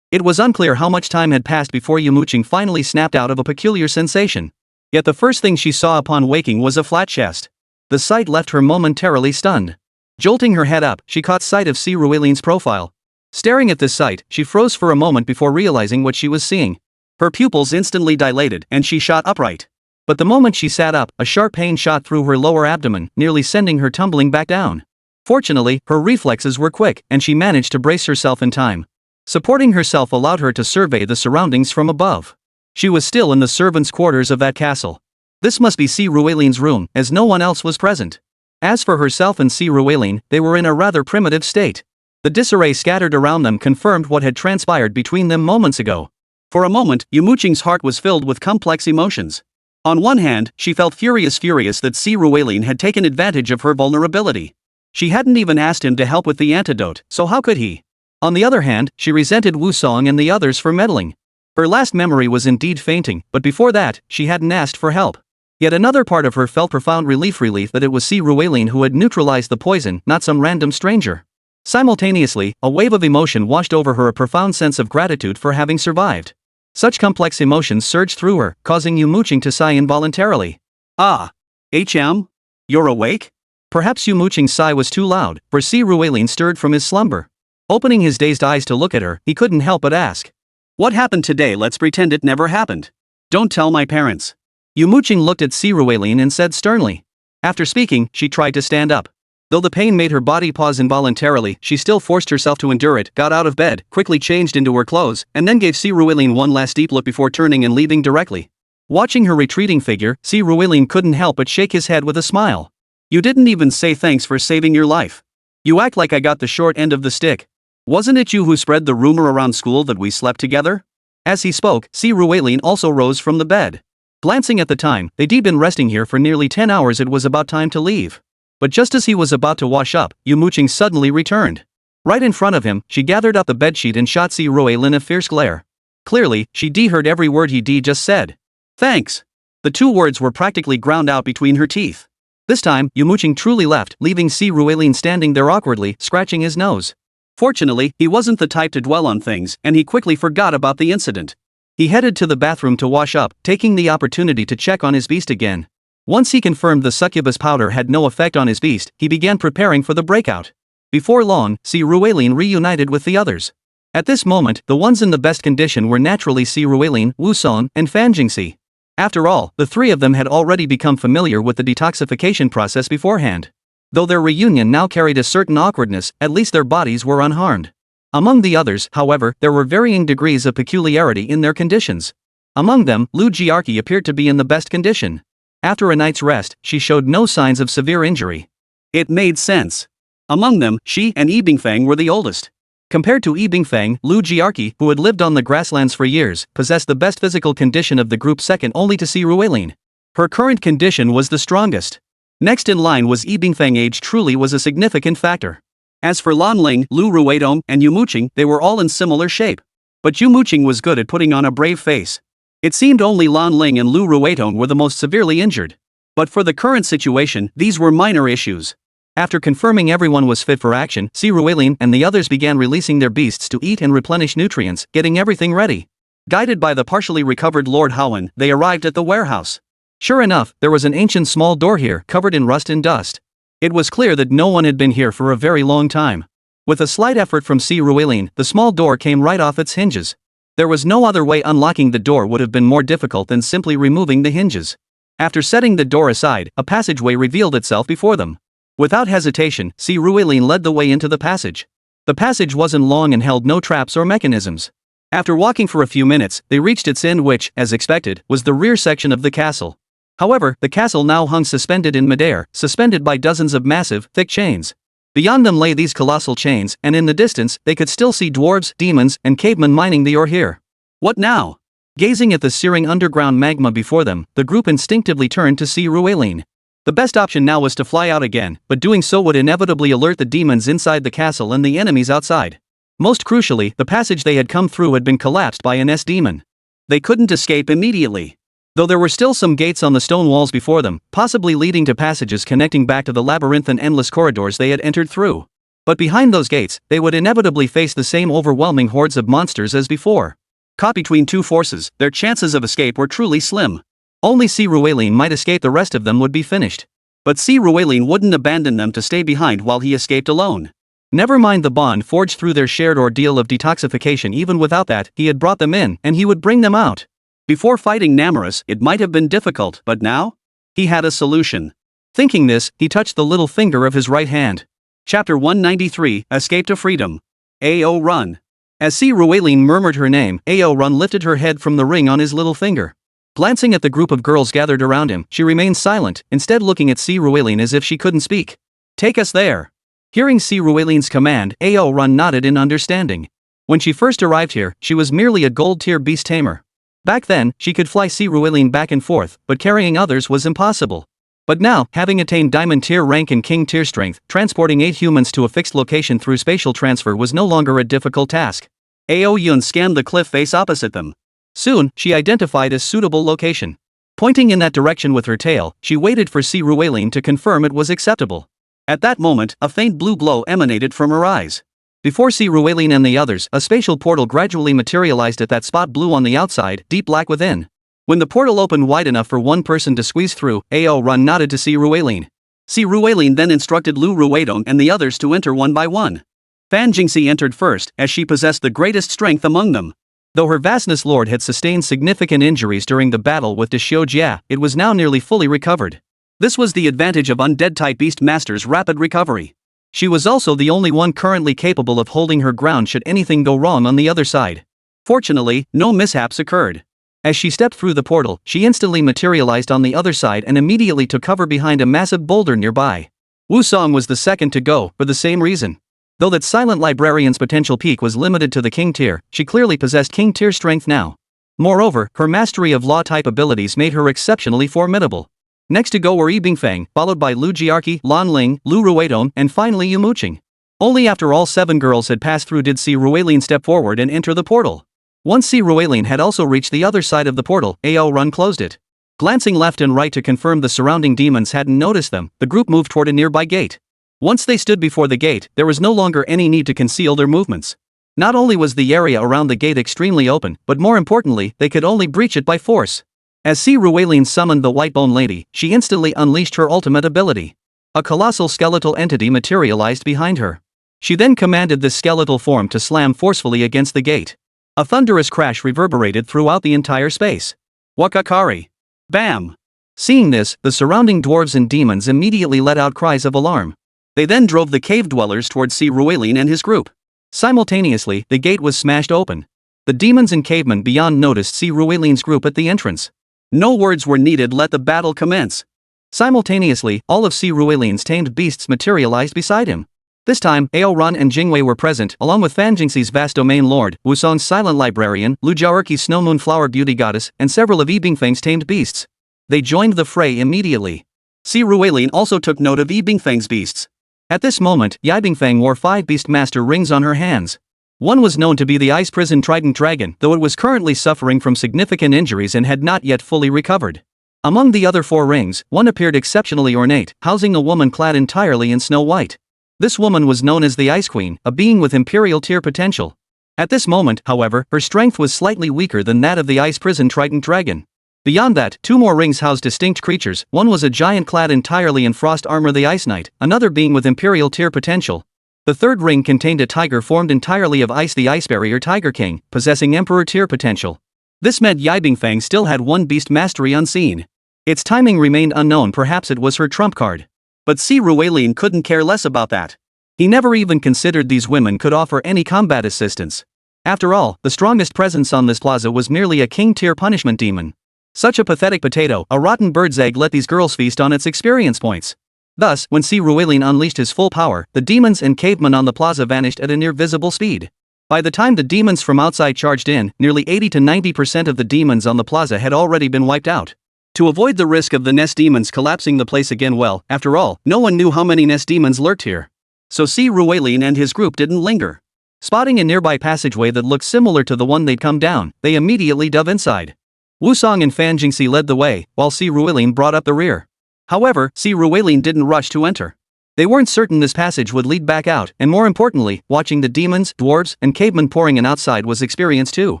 It was unclear how much time had passed before Yumo Qing finally snapped out of a peculiar sensation. Yet the first thing she saw upon waking was a flat chest. The sight left her momentarily stunned. Jolting her head up, she caught sight of Si Ruilin's profile. Staring at this sight, she froze for a moment before realizing what she was seeing. Her pupils instantly dilated and she shot upright. But the moment she sat up, a sharp pain shot through her lower abdomen, nearly sending her tumbling back down. Fortunately, her reflexes were quick and she managed to brace herself in time. Supporting herself allowed her to survey the surroundings from above. She was still in the servants' quarters of that castle. This must be Si Ruilin's room, as no one else was present. As for herself and Si Ruilin, they were in a rather primitive state. The disarray scattered around them confirmed what had transpired between them moments ago. For a moment, Yumo Qing's heart was filled with complex emotions. On one hand, she felt furious that Si Ruilin had taken advantage of her vulnerability. She hadn't even asked him to help with the antidote, so how could he? On the other hand, she resented Wu Song and the others for meddling. Her last memory was indeed fainting, but before that, she hadn't asked for help. Yet another part of her felt profound relief that it was Si Ruilin who had neutralized the poison, not some random stranger. Simultaneously, a wave of emotion washed over her, a profound sense of gratitude for having survived. Such complex emotions surged through her, causing Yumo Qing to sigh involuntarily. Ah. You're awake? Perhaps Yumo Qing's sigh was too loud, for Si Ruilin stirred from his slumber. Opening his dazed eyes to look at her, he couldn't help but ask. What happened today? Let's pretend it never happened. Don't tell my parents. Yumo Qing looked at Si Ruilin and said sternly. After speaking, she tried to stand up. Though the pain made her body pause involuntarily, she still forced herself to endure it, got out of bed, quickly changed into her clothes, and then gave Si Ruilin one last deep look before turning and leaving directly. Watching her retreating figure, Si Ruilin couldn't help but shake his head with a smile. You didn't even say thanks for saving your life. You act like I got the short end of the stick. Wasn't it you who spread the rumor around school that we slept together? As he spoke, Si Ruilin also rose from the bed. Glancing at the time, they'd been resting here for nearly 10 hours, it was about time to leave. But just as he was about to wash up, Yumo Qing suddenly returned. Right in front of him, she gathered up the bedsheet and shot Si Ruilin a fierce glare. Clearly, she heard every word he just said. Thanks. The two words were practically ground out between her teeth. This time, Yumo Qing truly left, leaving Si Ruilin standing there awkwardly, scratching his nose. Fortunately, he wasn't the type to dwell on things, and he quickly forgot about the incident. He headed to the bathroom to wash up, taking the opportunity to check on his beast again. Once he confirmed the succubus powder had no effect on his beast, he began preparing for the breakout. Before long, Si Ruilin reunited with the others. At this moment, the ones in the best condition were naturally Si Ruilin, Wu Song, and Fanjingxi. After all, the three of them had already become familiar with the detoxification process beforehand. Though their reunion now carried a certain awkwardness, at least their bodies were unharmed. Among the others, however, there were varying degrees of peculiarity in their conditions. Among them, Lu Jiarqi appeared to be in the best condition. After a night's rest, she showed no signs of severe injury. It made sense. Among them, she and Yi Bingfeng were the oldest. Compared to Yi Bingfeng, Lu Jiarqi, who had lived on the grasslands for years, possessed the best physical condition of the group, second only to Si Ruilin. Her current condition was the strongest. Next in line was Yi Bingfeng. Age truly was a significant factor. As for Lan Ling, Lu Ruidong, and Yumo Qing, they were all in similar shape. But Yumo Qing was good at putting on a brave face. It seemed only Lan Ling and Lu Ruidong were the most severely injured. But for the current situation, these were minor issues. After confirming everyone was fit for action, Si Ruilin and the others began releasing their beasts to eat and replenish nutrients, getting everything ready. Guided by the partially recovered Lord Howen, they arrived at the warehouse. Sure enough, there was an ancient small door here, covered in rust and dust. It was clear that no one had been here for a very long time. With a slight effort from Si Ruilin, the small door came right off its hinges. There was no other way. Unlocking the door would have been more difficult than simply removing the hinges. After setting the door aside, a passageway revealed itself before them. Without hesitation, Si Ruilin led the way into the passage. The passage wasn't long and held no traps or mechanisms. After walking for a few minutes, they reached its end, which, as expected, was the rear section of the castle. However, the castle now hung suspended in midair, suspended by dozens of massive, thick chains. Beyond them lay these colossal chains, and in the distance, they could still see dwarves, demons, and cavemen mining the ore here. What now? Gazing at the searing underground magma before them, the group instinctively turned to see Rueline. The best option now was to fly out again, but doing so would inevitably alert the demons inside the castle and the enemies outside. Most crucially, the passage they had come through had been collapsed by an S-demon. They couldn't escape immediately. Though there were still some gates on the stone walls before them, possibly leading to passages connecting back to the labyrinthine endless corridors they had entered through. But behind those gates, they would inevitably face the same overwhelming hordes of monsters as before. Caught between two forces, their chances of escape were truly slim. Only Si Rueline might escape, the rest of them would be finished. But Si Rueline wouldn't abandon them to stay behind while he escaped alone. Never mind the bond forged through their shared ordeal of detoxification, even without that, he had brought them in, and he would bring them out. Before fighting Nemesis, it might have been difficult, but now? He had a solution. Thinking this, he touched the little finger of his right hand. Chapter 193, Escape to Freedom. A.O. Run. As Si Rueline murmured her name, A.O. Run lifted her head from the ring on his little finger. Glancing at the group of girls gathered around him, she remained silent, instead looking at Si Rueline as if she couldn't speak. Take us there. Hearing Si Rueline's command, A.O. Run nodded in understanding. When she first arrived here, she was merely a gold-tier beast tamer. Back then, she could fly Si Rueline back and forth, but carrying others was impossible. But now, having attained Diamond Tier rank and King Tier strength, transporting 8 humans to a fixed location through spatial transfer was no longer a difficult task. A.O. Yun scanned the cliff face opposite them. Soon, she identified a suitable location. Pointing in that direction with her tail, she waited for Si Rueline to confirm it was acceptable. At that moment, a faint blue glow emanated from her eyes. Before Si Rueline and the others, a spatial portal gradually materialized at that spot, blue on the outside, deep black within. When the portal opened wide enough for one person to squeeze through, A.O. Run nodded to Si Rueline. Si Rueline then instructed Lu Ruedong and the others to enter one by one. Fan Jingxi entered first, as she possessed the greatest strength among them. Though her vastness lord had sustained significant injuries during the battle with Deshio Jia, it was now nearly fully recovered. This was the advantage of undead-type beast masters' rapid recovery. She was also the only one currently capable of holding her ground should anything go wrong on the other side. Fortunately, no mishaps occurred. As she stepped through the portal, she instantly materialized on the other side and immediately took cover behind a massive boulder nearby. Wu Song was the second to go, for the same reason. Though that silent librarian's potential peak was limited to the King Tier, she clearly possessed King Tier strength now. Moreover, her mastery of law-type abilities made her exceptionally formidable. Next to go were Yi Bingfeng, followed by Lu Jiarqi, Lan Ling, Lu Ruedong, and finally Yumo Qing. Only after all 7 girls had passed through did Si Rueline step forward and enter the portal. Once Si Rueline had also reached the other side of the portal, A.O. Run closed it. Glancing left and right to confirm the surrounding demons hadn't noticed them, the group moved toward a nearby gate. Once they stood before the gate, there was no longer any need to conceal their movements. Not only was the area around the gate extremely open, but more importantly, they could only breach it by force. As Si Rueline summoned the White-Bone Lady, she instantly unleashed her ultimate ability. A colossal skeletal entity materialized behind her. She then commanded this skeletal form to slam forcefully against the gate. A thunderous crash reverberated throughout the entire space. Wakakari! Bam! Seeing this, the surrounding dwarves and demons immediately let out cries of alarm. They then drove the cave dwellers towards Si Rueline and his group. Simultaneously, the gate was smashed open. The demons and cavemen beyond noticed Si Rueline's group at the entrance. No words were needed, let the battle commence. Simultaneously, all of Si Rueline's tamed beasts materialized beside him. This time, A.O. Run and Jingwei were present, along with Fan Jingxi's vast domain lord, Wu Song's silent librarian, Lu Jiarqi's snow moon flower beauty goddess, and several of Yi Bingfeng's tamed beasts. They joined the fray immediately. Si Rueline also took note of Yi Bingfeng's beasts. At this moment, Yi Bingfeng wore 5 Beastmaster rings on her hands. One was known to be the Ice Prison Trident Dragon, though it was currently suffering from significant injuries and had not yet fully recovered. Among the other 4 rings, one appeared exceptionally ornate, housing a woman clad entirely in snow white. This woman was known as the Ice Queen, a being with Imperial Tier potential. At this moment, however, her strength was slightly weaker than that of the Ice Prison Trident Dragon. Beyond that, 2 more rings housed distinct creatures, one was a giant clad entirely in frost armor, the Ice Knight, another being with Imperial Tier potential. The 3rd ring contained a tiger formed entirely of ice, the Ice Barrier Tiger King, possessing Emperor Tier potential. This meant Yi Bingfeng still had 1 beast mastery unseen. Its timing remained unknown, perhaps it was her trump card. But Si Rueline couldn't care less about that. He never even considered these women could offer any combat assistance. After all, the strongest presence on this plaza was merely a king-tier punishment demon. Such a pathetic potato, a rotten bird's egg let these girls feast on its experience points. Thus, when Si Ruilin unleashed his full power, the demons and cavemen on the plaza vanished at a near visible speed. By the time the demons from outside charged in, nearly 80 to 90% of the demons on the plaza had already been wiped out. To avoid the risk of the nest demons collapsing the place again, well, after all, no one knew how many nest demons lurked here. So Si Ruilin and his group didn't linger. Spotting a nearby passageway that looked similar to the one they'd come down, they immediately dove inside. Wusong and Fan Jingxi led the way, while Si Ruilin brought up the rear. However, Si Ruilin didn't rush to enter. They weren't certain this passage would lead back out, and more importantly, watching the demons, dwarves, and cavemen pouring in outside was experience too.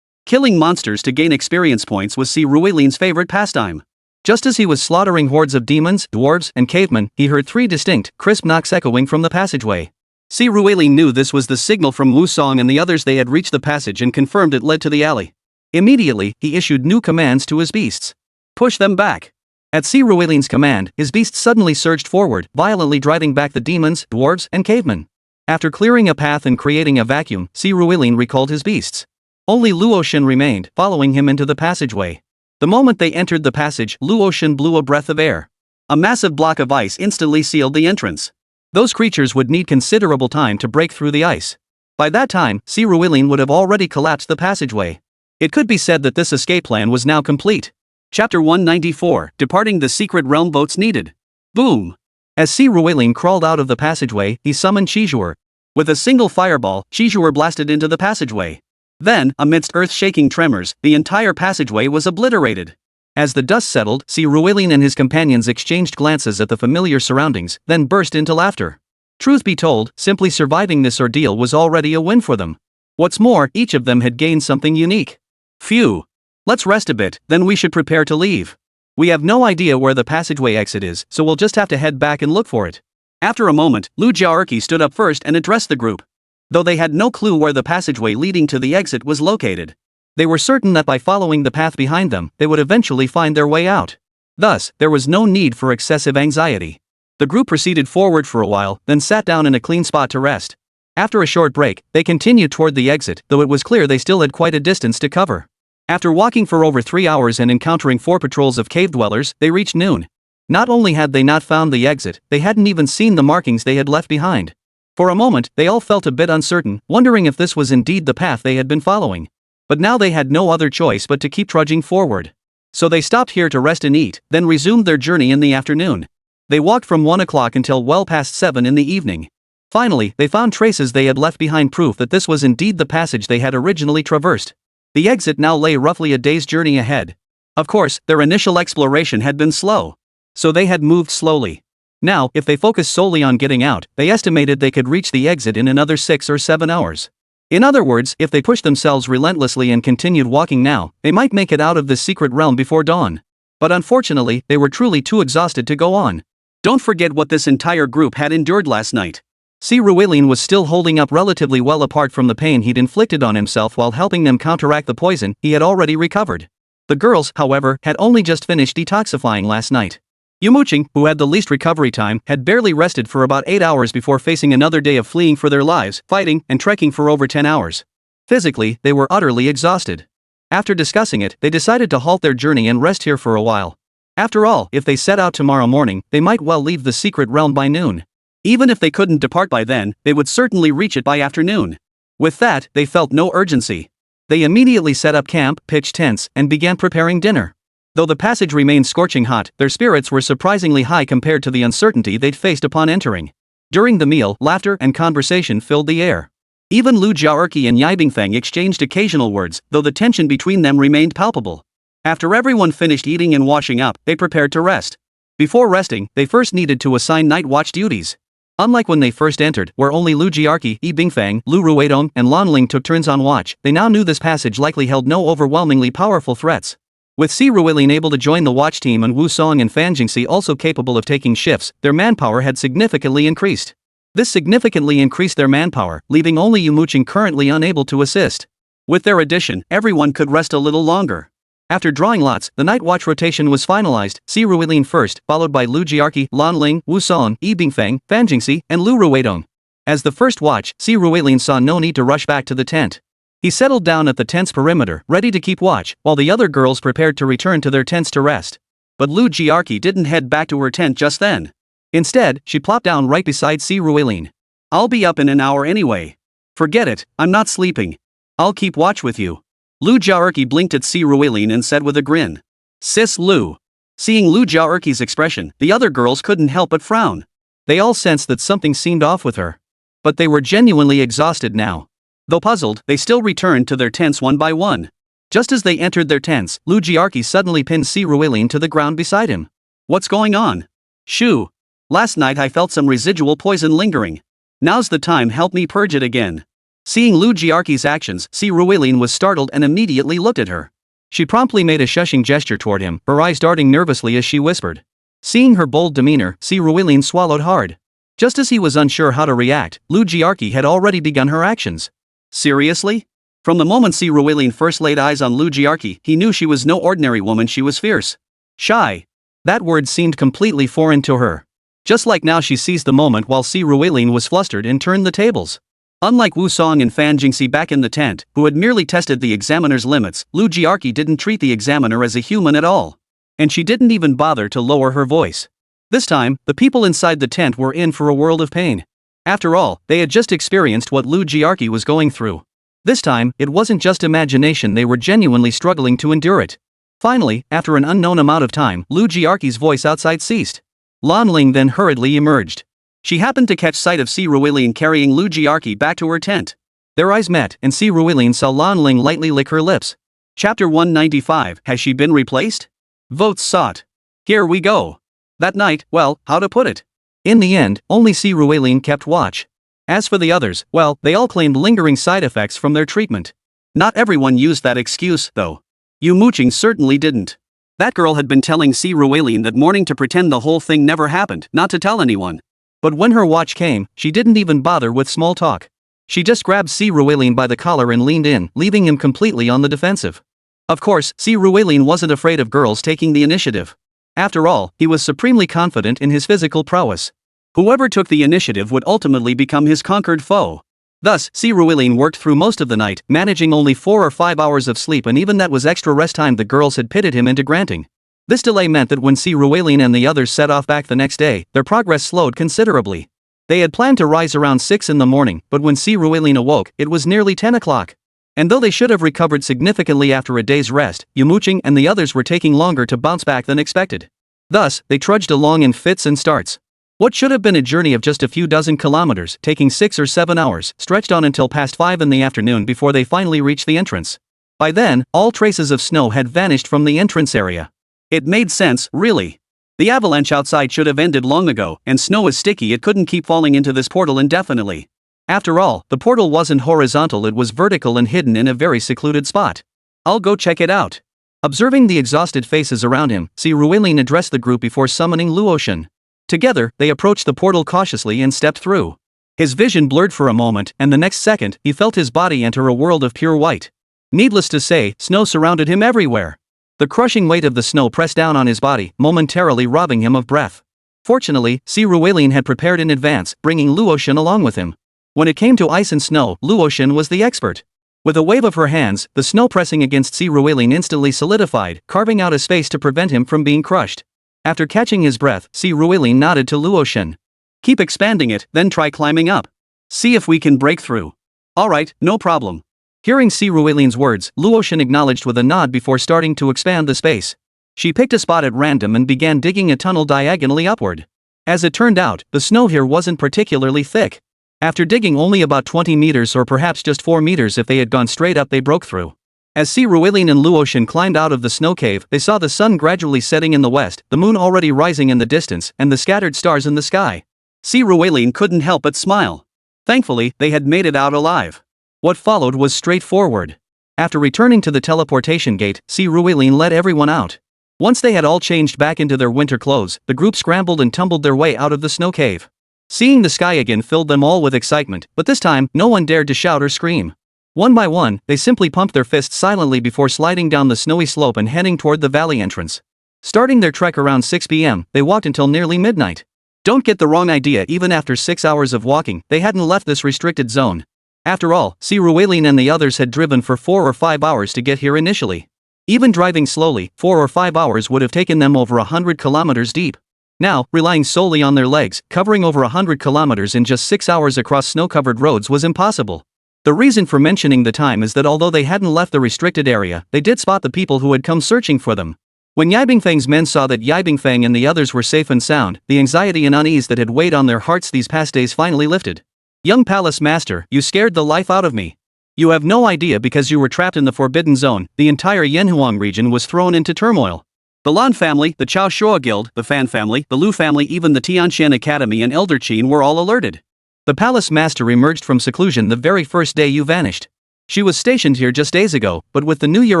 Killing monsters to gain experience points was Si Ruilin's favorite pastime. Just as he was slaughtering hordes of demons, dwarves, and cavemen, he heard three distinct, crisp knocks echoing from the passageway. Si Ruilin knew this was the signal from Wusong and the others they had reached the passage and confirmed it led to the alley. Immediately, he issued new commands to his beasts. Push them back. At Si Ruilin's command, his beasts suddenly surged forward, violently driving back the demons, dwarves, and cavemen. After clearing a path and creating a vacuum, Si Ruilin recalled his beasts. Only Luoshan remained, following him into the passageway. The moment they entered the passage, Luoshan blew a breath of air. A massive block of ice instantly sealed the entrance. Those creatures would need considerable time to break through the ice. By that time, Si Ruilin would have already collapsed the passageway. It could be said that this escape plan was now complete. Chapter 194, Departing the Secret Realm, Votes Needed. Boom! As Si Ruilin crawled out of the passageway, he summoned Chizhuer. With a single fireball, Chizhuer blasted into the passageway. Then, amidst earth-shaking tremors, the entire passageway was obliterated. As the dust settled, Si Ruilin and his companions exchanged glances at the familiar surroundings, then burst into laughter. Truth be told, simply surviving this ordeal was already a win for them. What's more, each of them had gained something unique. Phew! Let's rest a bit, then we should prepare to leave. We have no idea where the passageway exit is, so we'll just have to head back and look for it. After a moment, Lu Jiaerqi stood up first and addressed the group. Though they had no clue where the passageway leading to the exit was located, they were certain that by following the path behind them, they would eventually find their way out. Thus, there was no need for excessive anxiety. The group proceeded forward for a while, then sat down in a clean spot to rest. After a short break, they continued toward the exit, though it was clear they still had quite a distance to cover. After walking for over 3 hours and encountering 4 patrols of cave dwellers, they reached noon. Not only had they not found the exit, they hadn't even seen the markings they had left behind. For a moment, they all felt a bit uncertain, wondering if this was indeed the path they had been following. But now they had no other choice but to keep trudging forward. So they stopped here to rest and eat, then resumed their journey in the afternoon. They walked from 1 o'clock until well past 7 in the evening. Finally, they found traces they had left behind, proof that this was indeed the passage they had originally traversed. The exit now lay roughly a day's journey ahead. Of course, their initial exploration had been slow. So they had moved slowly. Now, if they focused solely on getting out, they estimated they could reach the exit in another 6 or 7 hours. In other words, if they pushed themselves relentlessly and continued walking now, they might make it out of this secret realm before dawn. But unfortunately, they were truly too exhausted to go on. Don't forget what this entire group had endured last night. Si Ruilin was still holding up relatively well apart from the pain he'd inflicted on himself while helping them counteract the poison he had already recovered. The girls, however, had only just finished detoxifying last night. Yumo Qing, who had the least recovery time, had barely rested for about 8 hours before facing another day of fleeing for their lives, fighting, and trekking for over 10 hours. Physically, they were utterly exhausted. After discussing it, they decided to halt their journey and rest here for a while. After all, if they set out tomorrow morning, they might well leave the secret realm by noon. Even if they couldn't depart by then, they would certainly reach it by afternoon. With that, they felt no urgency. They immediately set up camp, pitched tents, and began preparing dinner. Though the passage remained scorching hot, their spirits were surprisingly high compared to the uncertainty they'd faced upon entering. During the meal, laughter and conversation filled the air. Even Lu Jiaerqi and Yibingfeng exchanged occasional words, though the tension between them remained palpable. After everyone finished eating and washing up, they prepared to rest. Before resting, they first needed to assign night watch duties. Unlike when they first entered, where only Lu Jiaerqi, Yibingfeng, Lu Ruidong, and Lan Ling took turns on watch, they now knew this passage likely held no overwhelmingly powerful threats. With Si Ruilin able to join the watch team and Wu Song and Fan Jingxi also capable of taking shifts, their manpower had significantly increased. This significantly increased their manpower, leaving only Yumo Qing currently unable to assist. With their addition, everyone could rest a little longer. After drawing lots, the night watch rotation was finalized, Si Ruilin first, followed by Lu Jiaerqi, Lan Ling, Wu Song, Yibingfeng, Fan Jingxi, and Lu Ruidong. As the first watch, Si Ruilin saw no need to rush back to the tent. He settled down at the tent's perimeter, ready to keep watch, while the other girls prepared to return to their tents to rest. But Lu Jiarqi didn't head back to her tent just then. Instead, she plopped down right beside Si Ruilin. "I'll be up in an hour anyway. Forget it, I'm not sleeping. I'll keep watch with you." Lu Jiarqi blinked at Si Ruilin and said with a grin. "Sis Lu." Seeing Lu Jiarqi's expression, the other girls couldn't help but frown. They all sensed that something seemed off with her. But they were genuinely exhausted now. Though puzzled, they still returned to their tents one by one. Just as they entered their tents, Lu Jiarqi suddenly pinned Si Ruilin to the ground beside him. "What's going on?" "Shoo. Last night I felt some residual poison lingering. Now's the time, help me purge it again." Seeing Lu Jiarqi's actions, Si Ruilin was startled and immediately looked at her. She promptly made a shushing gesture toward him, her eyes darting nervously as she whispered. Seeing her bold demeanor, Si Ruilin swallowed hard. Just as he was unsure how to react, Lu Jiarqi had already begun her actions. Seriously? From the moment Si Ruilin first laid eyes on Lu Jiarqi, he knew she was no ordinary woman. She was fierce. Shy. That word seemed completely foreign to her. Just like now, she seized the moment while Si Ruilin was flustered and turned the tables. Unlike Wu Song and Fan Jingxi back in the tent, who had merely tested the examiner's limits, Lu Jiarqi didn't treat the examiner as a human at all. And she didn't even bother to lower her voice. This time, the people inside the tent were in for a world of pain. After all, they had just experienced what Lu Jiarqi was going through. This time, it wasn't just imagination, they were genuinely struggling to endure it. Finally, after an unknown amount of time, Lu Jiarqi's voice outside ceased. Lan Ling then hurriedly emerged. She happened to catch sight of Si Ruilin carrying Lu Jiarqi back to her tent. Their eyes met, and Si Ruilin saw Lan Ling lightly lick her lips. Chapter 195, Has she been replaced? Votes sought. Here we go. That night, well, how to put it? In the end, only Si Ruilin kept watch. As for the others, well, they all claimed lingering side effects from their treatment. Not everyone used that excuse, though. Yumo Qing certainly didn't. That girl had been telling Si Ruilin that morning to pretend the whole thing never happened, not to tell anyone. But when her watch came, she didn't even bother with small talk. She just grabbed Si Ruilin by the collar and leaned in, leaving him completely on the defensive. Of course, Si Ruilin wasn't afraid of girls taking the initiative. After all, he was supremely confident in his physical prowess. Whoever took the initiative would ultimately become his conquered foe. Thus, Si Ruilin worked through most of the night, managing only 4 or 5 hours of sleep, and even that was extra rest time the girls had pitted him into granting. This delay meant that when Si Ruilin and the others set off back the next day, their progress slowed considerably. They had planned to rise around 6 in the morning, but when Si Ruilin awoke, it was nearly 10 o'clock. And though they should have recovered significantly after a day's rest, Yumo Qing and the others were taking longer to bounce back than expected. Thus, they trudged along in fits and starts. What should have been a journey of just a few dozen kilometers, taking 6 or 7 hours, stretched on until past 5 in the afternoon before they finally reached the entrance. By then, all traces of snow had vanished from the entrance area. It made sense, really. The avalanche outside should have ended long ago, and snow is sticky, it couldn't keep falling into this portal indefinitely. After all, the portal wasn't horizontal, it was vertical and hidden in a very secluded spot. I'll go check it out. Observing the exhausted faces around him, Si Ruilin addressed the group before summoning Luotian. Together, they approached the portal cautiously and stepped through. His vision blurred for a moment, and the next second, he felt his body enter a world of pure white. Needless to say, snow surrounded him everywhere. The crushing weight of the snow pressed down on his body, momentarily robbing him of breath. Fortunately, Si Ruilin had prepared in advance, bringing Luotian along with him. When it came to ice and snow, Luotian was the expert. With a wave of her hands, the snow pressing against Si Ruilin instantly solidified, carving out a space to prevent him from being crushed. After catching his breath, Si Ruilin nodded to Luotian. Keep expanding it, then try climbing up. See if we can break through. Alright, no problem. Hearing Si Ruilin's words, Luotian acknowledged with a nod before starting to expand the space. She picked a spot at random and began digging a tunnel diagonally upward. As it turned out, the snow here wasn't particularly thick. After digging only about 20 meters or perhaps just 4 meters if they had gone straight up, they broke through. As Si Ruilin and Luotian climbed out of the snow cave, they saw the sun gradually setting in the west, the moon already rising in the distance, and the scattered stars in the sky. Si Ruilin couldn't help but smile. Thankfully, they had made it out alive. What followed was straightforward. After returning to the teleportation gate, Si Ruilin led everyone out. Once they had all changed back into their winter clothes, the group scrambled and tumbled their way out of the snow cave. Seeing the sky again filled them all with excitement, but this time, no one dared to shout or scream. One by one, they simply pumped their fists silently before sliding down the snowy slope and heading toward the valley entrance. Starting their trek around 6 p.m., they walked until nearly midnight. Don't get the wrong idea, even after 6 hours of walking, they hadn't left this restricted zone. After all, Ruwailin and the others had driven for 4 or 5 hours to get here initially. Even driving slowly, 4 or 5 hours would have taken them over 100 kilometers deep. Now, relying solely on their legs, covering over 100 kilometers in just 6 hours across snow-covered roads was impossible. The reason for mentioning the time is that although they hadn't left the restricted area, they did spot the people who had come searching for them. When Yibingfang's men saw that Yibingfang and the others were safe and sound, the anxiety and unease that had weighed on their hearts these past days finally lifted. Young Palace Master, you scared the life out of me. You have no idea, because you were trapped in the Forbidden Zone, the entire Yanhuang region was thrown into turmoil. The Lan family, the Chao Shua Guild, the Fan family, the Lu family, even the Tianshan Academy and Elder Qin were all alerted. The Palace Master emerged from seclusion the very first day you vanished. She was stationed here just days ago, but with the new year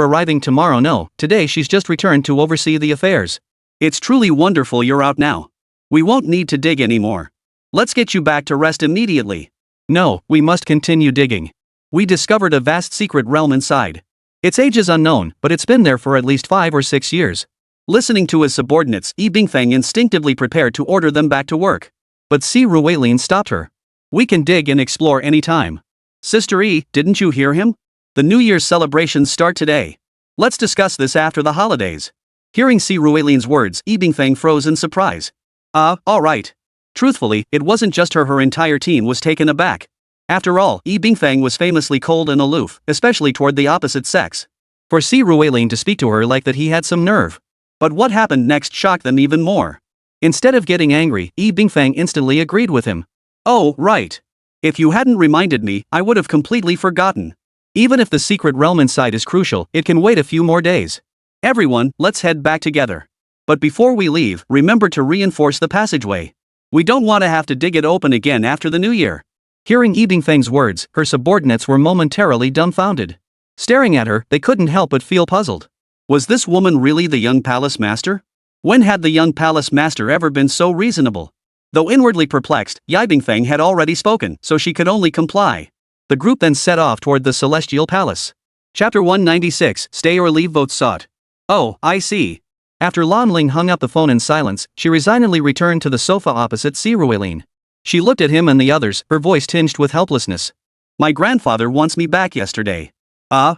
arriving tomorrow, no, today she's just returned to oversee the affairs. It's truly wonderful you're out now. We won't need to dig anymore. Let's get you back to rest immediately. No, we must continue digging. We discovered a vast secret realm inside. Its age is unknown, but it's been there for at least 5 or 6 years. Listening to his subordinates, Yibingfang instinctively prepared to order them back to work. But Ruwailin stopped her. We can dig and explore anytime. Sister E, didn't you hear him? The New Year's celebrations start today. Let's discuss this after the holidays. Hearing Ruwailin's words, Yibingfang froze in surprise. Alright. Truthfully, it wasn't just her entire team was taken aback. After all, Yibingfang was famously cold and aloof, especially toward the opposite sex. For Ruwailin to speak to her like that, he had some nerve. But what happened next shocked them even more. Instead of getting angry, Yibingfang instantly agreed with him. Oh, right. If you hadn't reminded me, I would have completely forgotten. Even if the secret realm inside is crucial, it can wait a few more days. Everyone, let's head back together. But before we leave, remember to reinforce the passageway. We don't want to have to dig it open again after the new year. Hearing Yibingfang's words, her subordinates were momentarily dumbfounded. Staring at her, they couldn't help but feel puzzled. Was this woman really the young palace master? When had the young palace master ever been so reasonable? Though inwardly perplexed, Yibingfang had already spoken, so she could only comply. The group then set off toward the Celestial Palace. Chapter 196, Stay or Leave, votes sought. Oh, I see. After Lan Ling hung up the phone in silence, she resignedly returned to the sofa opposite Ruwailin. She looked at him and the others, her voice tinged with helplessness. My grandfather wants me back yesterday.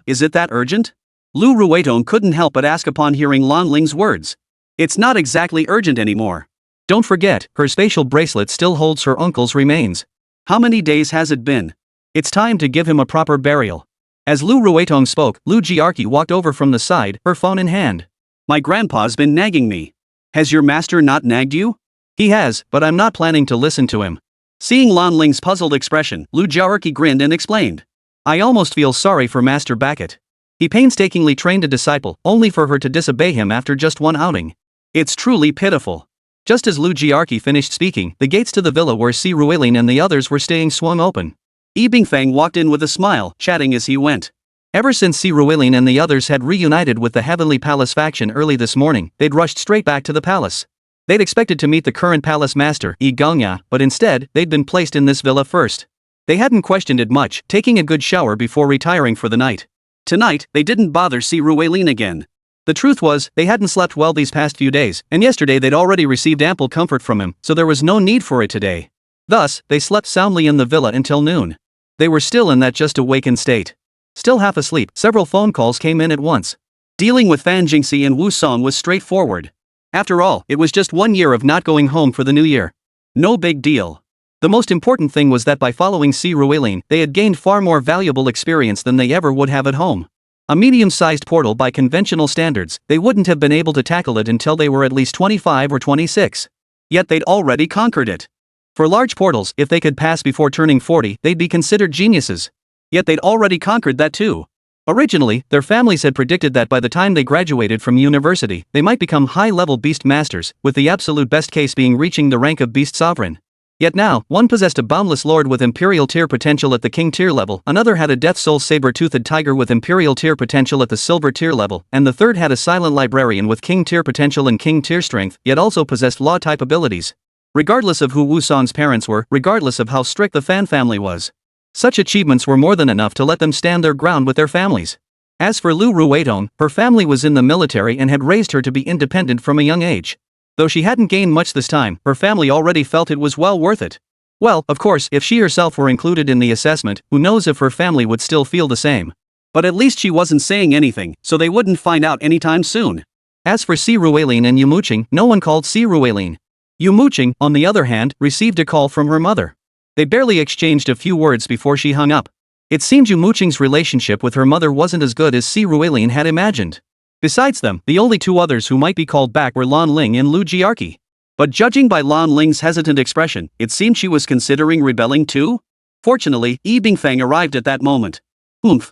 Is it that urgent? Lu Ruwaitong couldn't help but ask upon hearing Lan Ling's words. It's not exactly urgent anymore. Don't forget, her spatial bracelet still holds her uncle's remains. How many days has it been? It's time to give him a proper burial. As Lu Ruwaitong spoke, Lu Jiarqi walked over from the side, her phone in hand. My grandpa's been nagging me. Has your master not nagged you? He has, but I'm not planning to listen to him. Seeing Lan Ling's puzzled expression, Lu Jiarqi grinned and explained. I almost feel sorry for Master Beckett. He painstakingly trained a disciple, only for her to disobey him after just one outing. It's truly pitiful. Just as Lu Jiarqi finished speaking, the gates to the villa where Ruwailin and the others were staying swung open. Yibingfang walked in with a smile, chatting as he went. Ever since Ruwailin and the others had reunited with the Heavenly Palace faction early this morning, they'd rushed straight back to the palace. They'd expected to meet the current palace master, Yi Gongya, but instead, they'd been placed in this villa first. They hadn't questioned it much, taking a good shower before retiring for the night. Tonight, they didn't bother Ruwailin again. The truth was, they hadn't slept well these past few days, and yesterday they'd already received ample comfort from him, so there was no need for it today. Thus, they slept soundly in the villa until noon. They were still in that just awakened state. Still half asleep, several phone calls came in at once. Dealing with Fan Jingxi and Wu Song was straightforward. After all, it was just 1 year of not going home for the new year. No big deal. The most important thing was that by following Ruwailin, they had gained far more valuable experience than they ever would have at home. A medium-sized portal by conventional standards, they wouldn't have been able to tackle it until they were at least 25 or 26. Yet they'd already conquered it. For large portals, if they could pass before turning 40, they'd be considered geniuses. Yet they'd already conquered that too. Originally, their families had predicted that by the time they graduated from university, they might become high-level beast masters, with the absolute best case being reaching the rank of beast sovereign. Yet now, one possessed a boundless lord with imperial tier potential at the king tier level, another had a death soul saber-toothed tiger with imperial tier potential at the silver tier level, and the third had a silent librarian with king tier potential and king tier strength, yet also possessed law-type abilities. Regardless of who Wu Song's parents were, regardless of how strict the Fan family was. Such achievements were more than enough to let them stand their ground with their families. As for Lu Ruwaitong, her family was in the military and had raised her to be independent from a young age. Though she hadn't gained much this time, her family already felt it was well worth it. Well, of course, if she herself were included in the assessment, who knows if her family would still feel the same. But at least she wasn't saying anything, so they wouldn't find out anytime soon. As for Si Ruelin and Yumo Qing, no one called Si Ruelin. Yumo Qing, on the other hand, received a call from her mother. They barely exchanged a few words before she hung up. It seemed Yumo Qing's relationship with her mother wasn't as good as Si Ruelin had imagined. Besides them, the only two others who might be called back were Lan Ling and Lu Jiarqi. But judging by Lan Ling's hesitant expression, it seemed she was considering rebelling too? Fortunately, Yi Bingfang arrived at that moment.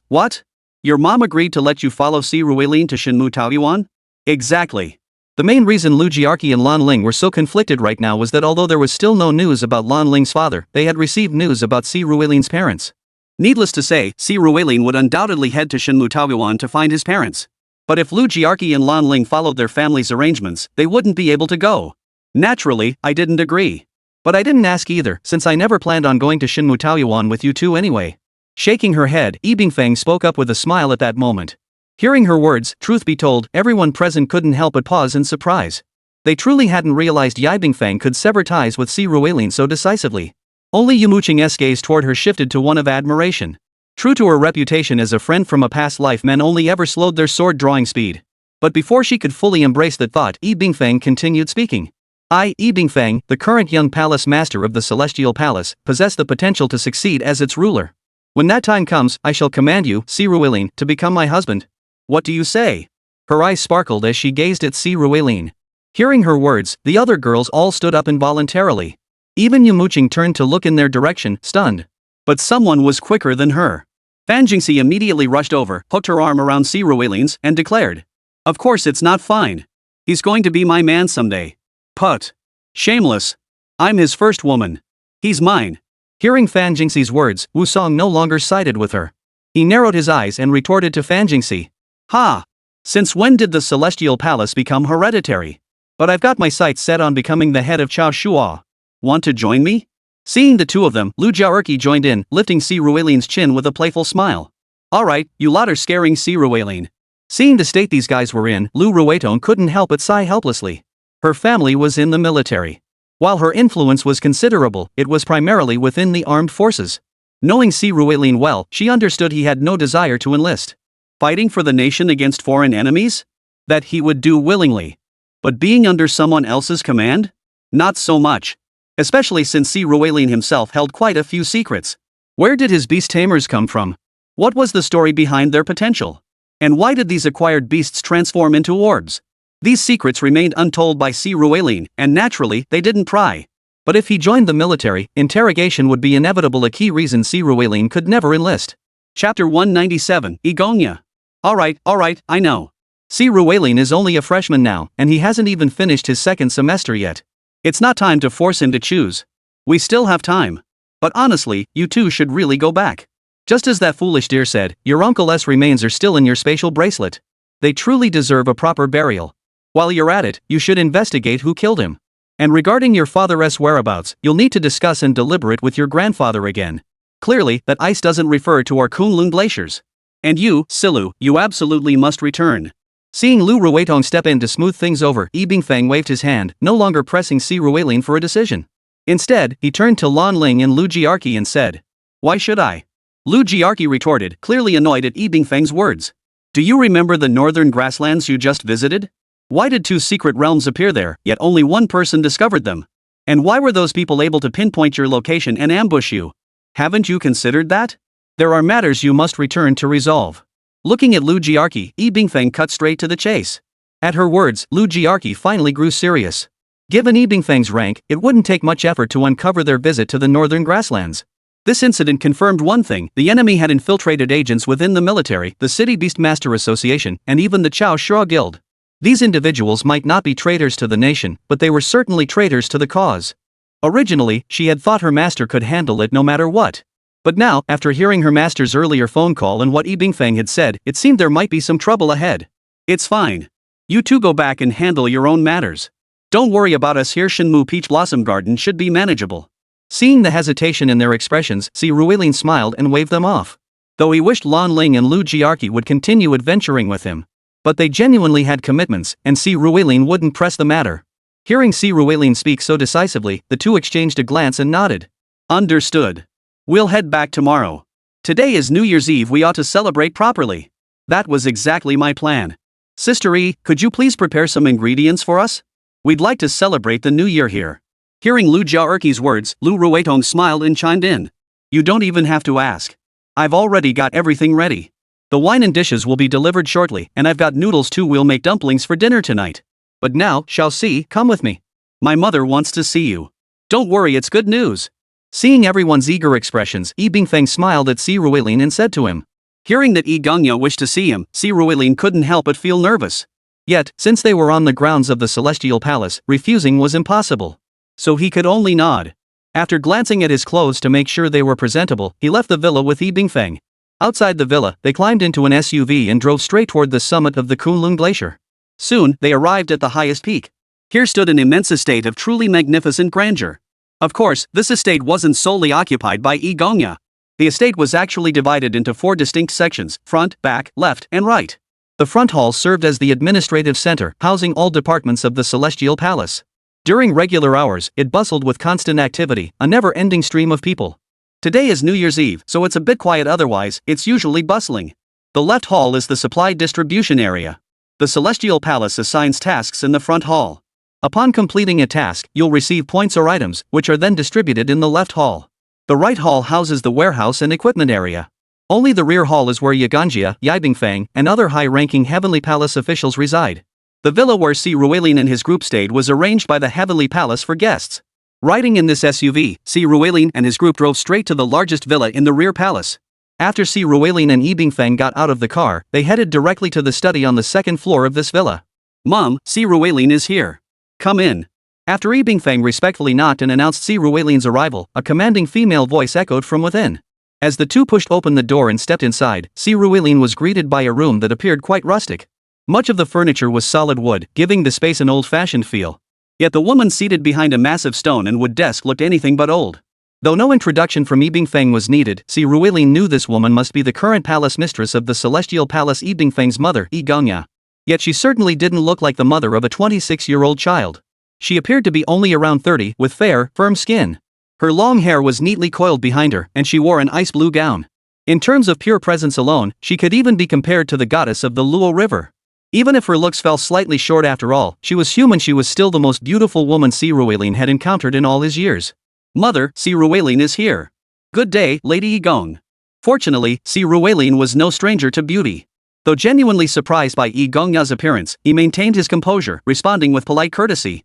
What? Your mom agreed to let you follow Si Ruelin to Shenmue Taoyuan? Exactly. The main reason Lu Jiarqi and Lan Ling were so conflicted right now was that although there was still no news about Lan Ling's father, they had received news about Si Ruelin's parents. Needless to say, Si Ruelin would undoubtedly head to Shenmue Taoyuan to find his parents. But if Lu Jiarqi and Lan Ling followed their family's arrangements, they wouldn't be able to go. Naturally, I didn't agree. But I didn't ask either, since I never planned on going to Shenmue Taoyuan with you two anyway. Shaking her head, Yi Bingfang spoke up with a smile at that moment. Hearing her words, truth be told, everyone present couldn't help but pause in surprise. They truly hadn't realized Yi Bingfang could sever ties with Si Ruelin so decisively. Only Yumo Qing's gaze toward her shifted to one of admiration. True to her reputation as a friend from a past life, men only ever slowed their sword drawing speed. But before she could fully embrace that thought, Yi Bingfang continued speaking. Yi Bingfang, the current young palace master of the Celestial Palace, possess the potential to succeed as its ruler. When that time comes, I shall command you, Si Ruelin, to become my husband. What do you say? Her eyes sparkled as she gazed at Si Ruelin. Hearing her words, the other girls all stood up involuntarily. Even Yumo Qing turned to look in their direction, stunned. But someone was quicker than her. Fan Jingxi immediately rushed over, hooked her arm around Si Ruelin's, and declared. Of course it's not fine. He's going to be my man someday. Put. Shameless. I'm his first woman. He's mine. Hearing Fan Jingxi's words, Wu Song no longer sided with her. He narrowed his eyes and retorted to Fan Jingxi. Ha! Since when did the Celestial Palace become hereditary? But I've got my sights set on becoming the head of Chao Shua. Want to join me? Seeing the two of them, Lu Jiarqi joined in, lifting Si Ruelin's chin with a playful smile. Alright, you lot are scaring Si Ruelin. Seeing the state these guys were in, Lu Ruetong couldn't help but sigh helplessly. Her family was in the military. While her influence was considerable, it was primarily within the armed forces. Knowing Si Ruelin well, she understood he had no desire to enlist. Fighting for the nation against foreign enemies? That he would do willingly. But being under someone else's command? Not so much. Especially since Si Ruelin himself held quite a few secrets. Where did his beast tamers come from? What was the story behind their potential? And why did these acquired beasts transform into orbs? These secrets remained untold by Si Ruelin, and naturally, they didn't pry. But if he joined the military, interrogation would be inevitable, a key reason Si Ruelin could never enlist. Chapter 197, Igonya. Alright, I know. Si Ruelin is only a freshman now, and he hasn't even finished his second semester yet. It's not time to force him to choose. We still have time. But honestly, you two should really go back. Just as that foolish deer said, your uncle's remains are still in your spatial bracelet. They truly deserve a proper burial. While you're at it, you should investigate who killed him. And regarding your father's whereabouts, you'll need to discuss and deliberate with your grandfather again. Clearly, that ice doesn't refer to our Kunlun glaciers. And you, Silu, you absolutely must return. Seeing Lu Ruetong step in to smooth things over, Yi Bingfang waved his hand, no longer pressing Si Ruelin for a decision. Instead, he turned to Lan Ling and Lu Jiarqi and said, Why should I? Lu Jiarqi retorted, clearly annoyed at Yi Bingfang's words. Do you remember the northern grasslands you just visited? Why did two secret realms appear there, yet only one person discovered them? And why were those people able to pinpoint your location and ambush you? Haven't you considered that? There are matters you must return to resolve. Looking at Lu Jiarqi, Yi Bingfang cut straight to the chase. At her words, Lu Jiarqi finally grew serious. Given Yi Bingfang's rank, it wouldn't take much effort to uncover their visit to the northern grasslands. This incident confirmed one thing: the enemy had infiltrated agents within the military, the City Beastmaster Association, and even the Chao Shua Guild. These individuals might not be traitors to the nation, but they were certainly traitors to the cause. Originally, she had thought her master could handle it no matter what. But now, after hearing her master's earlier phone call and what Yi Bingfang had said, it seemed there might be some trouble ahead. It's fine. You two go back and handle your own matters. Don't worry about us here. Shenmue Peach Blossom Garden should be manageable. Seeing the hesitation in their expressions, Si Ruelin smiled and waved them off. Though he wished Lan Ling and Lu Jiarqi would continue adventuring with him. But they genuinely had commitments, and Si Ruelin wouldn't press the matter. Hearing Si Ruilin speak so decisively, the two exchanged a glance and nodded. Understood. We'll head back tomorrow. Today is New Year's Eve, we ought to celebrate properly. That was exactly my plan. Sister E, could you please prepare some ingredients for us? We'd like to celebrate the new year here. Hearing Lu Jiaerqi's words, Lu Ruitong smiled and chimed in. You don't even have to ask. I've already got everything ready. The wine and dishes will be delivered shortly, and I've got noodles too. We'll make dumplings for dinner tonight. But now, Shao Si, come with me. My mother wants to see you. Don't worry, it's good news. Seeing everyone's eager expressions, Yi Bingfeng smiled at Si Ruilin and said to him. Hearing that Yi Gongya wished to see him, Si Ruilin couldn't help but feel nervous. Yet, since they were on the grounds of the Celestial Palace, refusing was impossible. So he could only nod. After glancing at his clothes to make sure they were presentable, he left the villa with Yi Bingfeng. Outside the villa, they climbed into an SUV and drove straight toward the summit of the Kunlun Glacier. Soon, they arrived at the highest peak. Here stood an immense estate of truly magnificent grandeur. Of course, this estate wasn't solely occupied by Yi Gongya. The estate was actually divided into 4 distinct sections: front, back, left, and right. The front hall served as the administrative center, housing all departments of the Celestial Palace. During regular hours, it bustled with constant activity, a never-ending stream of people. Today is New Year's Eve, so it's a bit quiet, otherwise, it's usually bustling. The left hall is the supply distribution area. The Celestial Palace assigns tasks in the front hall. Upon completing a task, you'll receive points or items, which are then distributed in the left hall. The right hall houses the warehouse and equipment area. Only the rear hall is where Yaganjia, Yibingfeng, and other high-ranking Heavenly Palace officials reside. The villa where Si Ruilin and his group stayed was arranged by the Heavenly Palace for guests. Riding in this SUV, Si Ruilin and his group drove straight to the largest villa in the rear palace. After Si Ruilin and Yibingfeng got out of the car, they headed directly to the study on the second floor of this villa. Mom, Si Ruilin is here. Come in. After Yibingfeng respectfully knocked and announced Si Ruilin's arrival, a commanding female voice echoed from within. As the two pushed open the door and stepped inside, Si Ruilin was greeted by a room that appeared quite rustic. Much of the furniture was solid wood, giving the space an old-fashioned feel. Yet the woman seated behind a massive stone and wood desk looked anything but old. Though no introduction from Yibingfeng was needed, Si Ruilin knew this woman must be the current palace mistress of the Celestial Palace, Yibingfeng's mother, Yi Gongya. Yet she certainly didn't look like the mother of a 26-year-old child. She appeared to be only around 30, with fair, firm skin. Her long hair was neatly coiled behind her, and she wore an ice blue gown. In terms of pure presence alone, she could even be compared to the goddess of the Luo River. Even if her looks fell slightly short after all, she was human. She was still the most beautiful woman Si Ruilin had encountered in all his years. Mother, Si Ruilin is here. Good day, Lady Yigong. Fortunately, Si Ruilin was no stranger to beauty. Though genuinely surprised by Yi Gongya's appearance, he maintained his composure, responding with polite courtesy.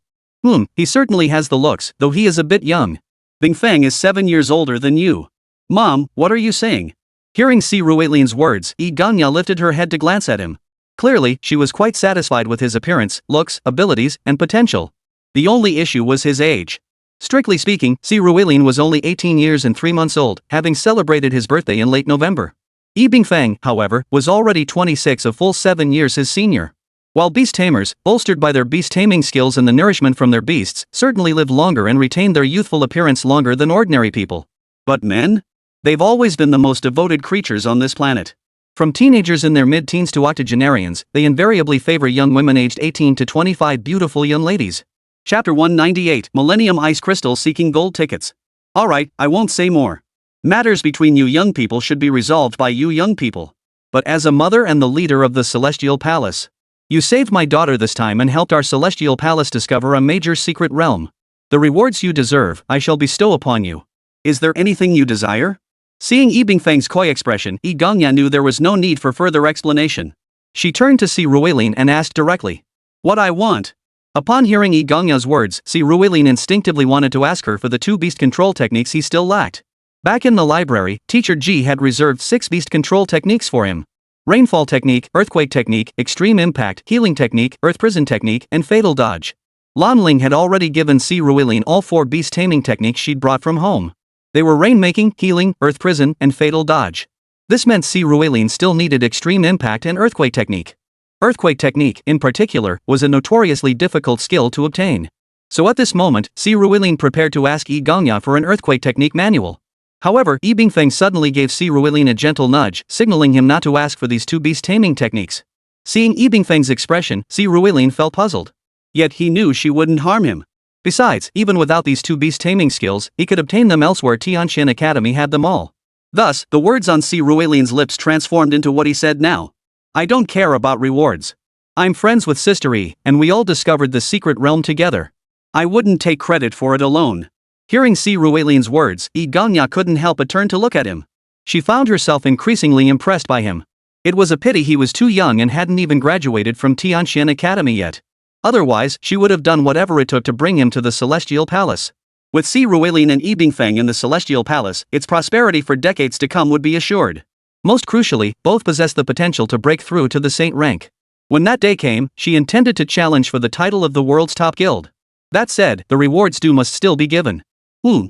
He certainly has the looks, though he is a bit young. Bingfeng is 7 years older than you. Mom, what are you saying? Hearing Si Ruilin's words, Yi Gongya lifted her head to glance at him. Clearly, she was quite satisfied with his appearance, looks, abilities, and potential. The only issue was his age. Strictly speaking, Si Ruilin was only 18 years and 3 months old, having celebrated his birthday in late November. Yi Bingfeng, however, was already 26, a full 7 years his senior. While beast tamers, bolstered by their beast taming skills and the nourishment from their beasts, certainly lived longer and retained their youthful appearance longer than ordinary people. But men? They've always been the most devoted creatures on this planet. From teenagers in their mid-teens to octogenarians, they invariably favor young women aged 18 to 25, beautiful young ladies. Chapter 198, Millennium Ice Crystal seeking gold tickets. Alright, I won't say more. Matters between you young people should be resolved by you young people. But as a mother and the leader of the Celestial Palace, you saved my daughter this time and helped our Celestial Palace discover a major secret realm. The rewards you deserve, I shall bestow upon you. Is there anything you desire? Seeing Yi Bingfeng's coy expression, Yi Gongya knew there was no need for further explanation. She turned to Si Ruilin and asked directly. What I want? Upon hearing Yi Gongya's words, Si Ruilin instinctively wanted to ask her for the 2 beast control techniques he still lacked. Back in the library, Teacher Ji had reserved 6 beast control techniques for him. Rainfall technique, earthquake technique, extreme impact, healing technique, earth prison technique, and fatal dodge. Lan Ling had already given Si Ruilin all 4 beast taming techniques she'd brought from home. They were rainmaking, healing, earth prison, and fatal dodge. This meant Si Ruilin still needed extreme impact and earthquake technique. Earthquake technique, in particular, was a notoriously difficult skill to obtain. So at this moment, Si Ruilin prepared to ask Yi Gongya for an earthquake technique manual. However, Yi Bingfeng suddenly gave Si Ruilin a gentle nudge, signaling him not to ask for these 2 beast taming techniques. Seeing Yi Bingfeng's expression, Si Ruilin felt puzzled. Yet he knew she wouldn't harm him. Besides, even without these two beast taming skills, he could obtain them elsewhere. Tianqian Academy had them all. Thus, the words on Si Ruilian's lips transformed into what he said now. I don't care about rewards. I'm friends with Sister E, and we all discovered the secret realm together. I wouldn't take credit for it alone. Hearing Si Ruilian's words, Yi Gangya couldn't help but turn to look at him. She found herself increasingly impressed by him. It was a pity he was too young and hadn't even graduated from Tianqian Academy yet. Otherwise, she would have done whatever it took to bring him to the Celestial Palace. With Si Ruilian and Yi Bingfeng in the Celestial Palace, its prosperity for decades to come would be assured. Most crucially, both possessed the potential to break through to the saint rank. When that day came, she intended to challenge for the title of the world's top guild. That said, the rewards due must still be given.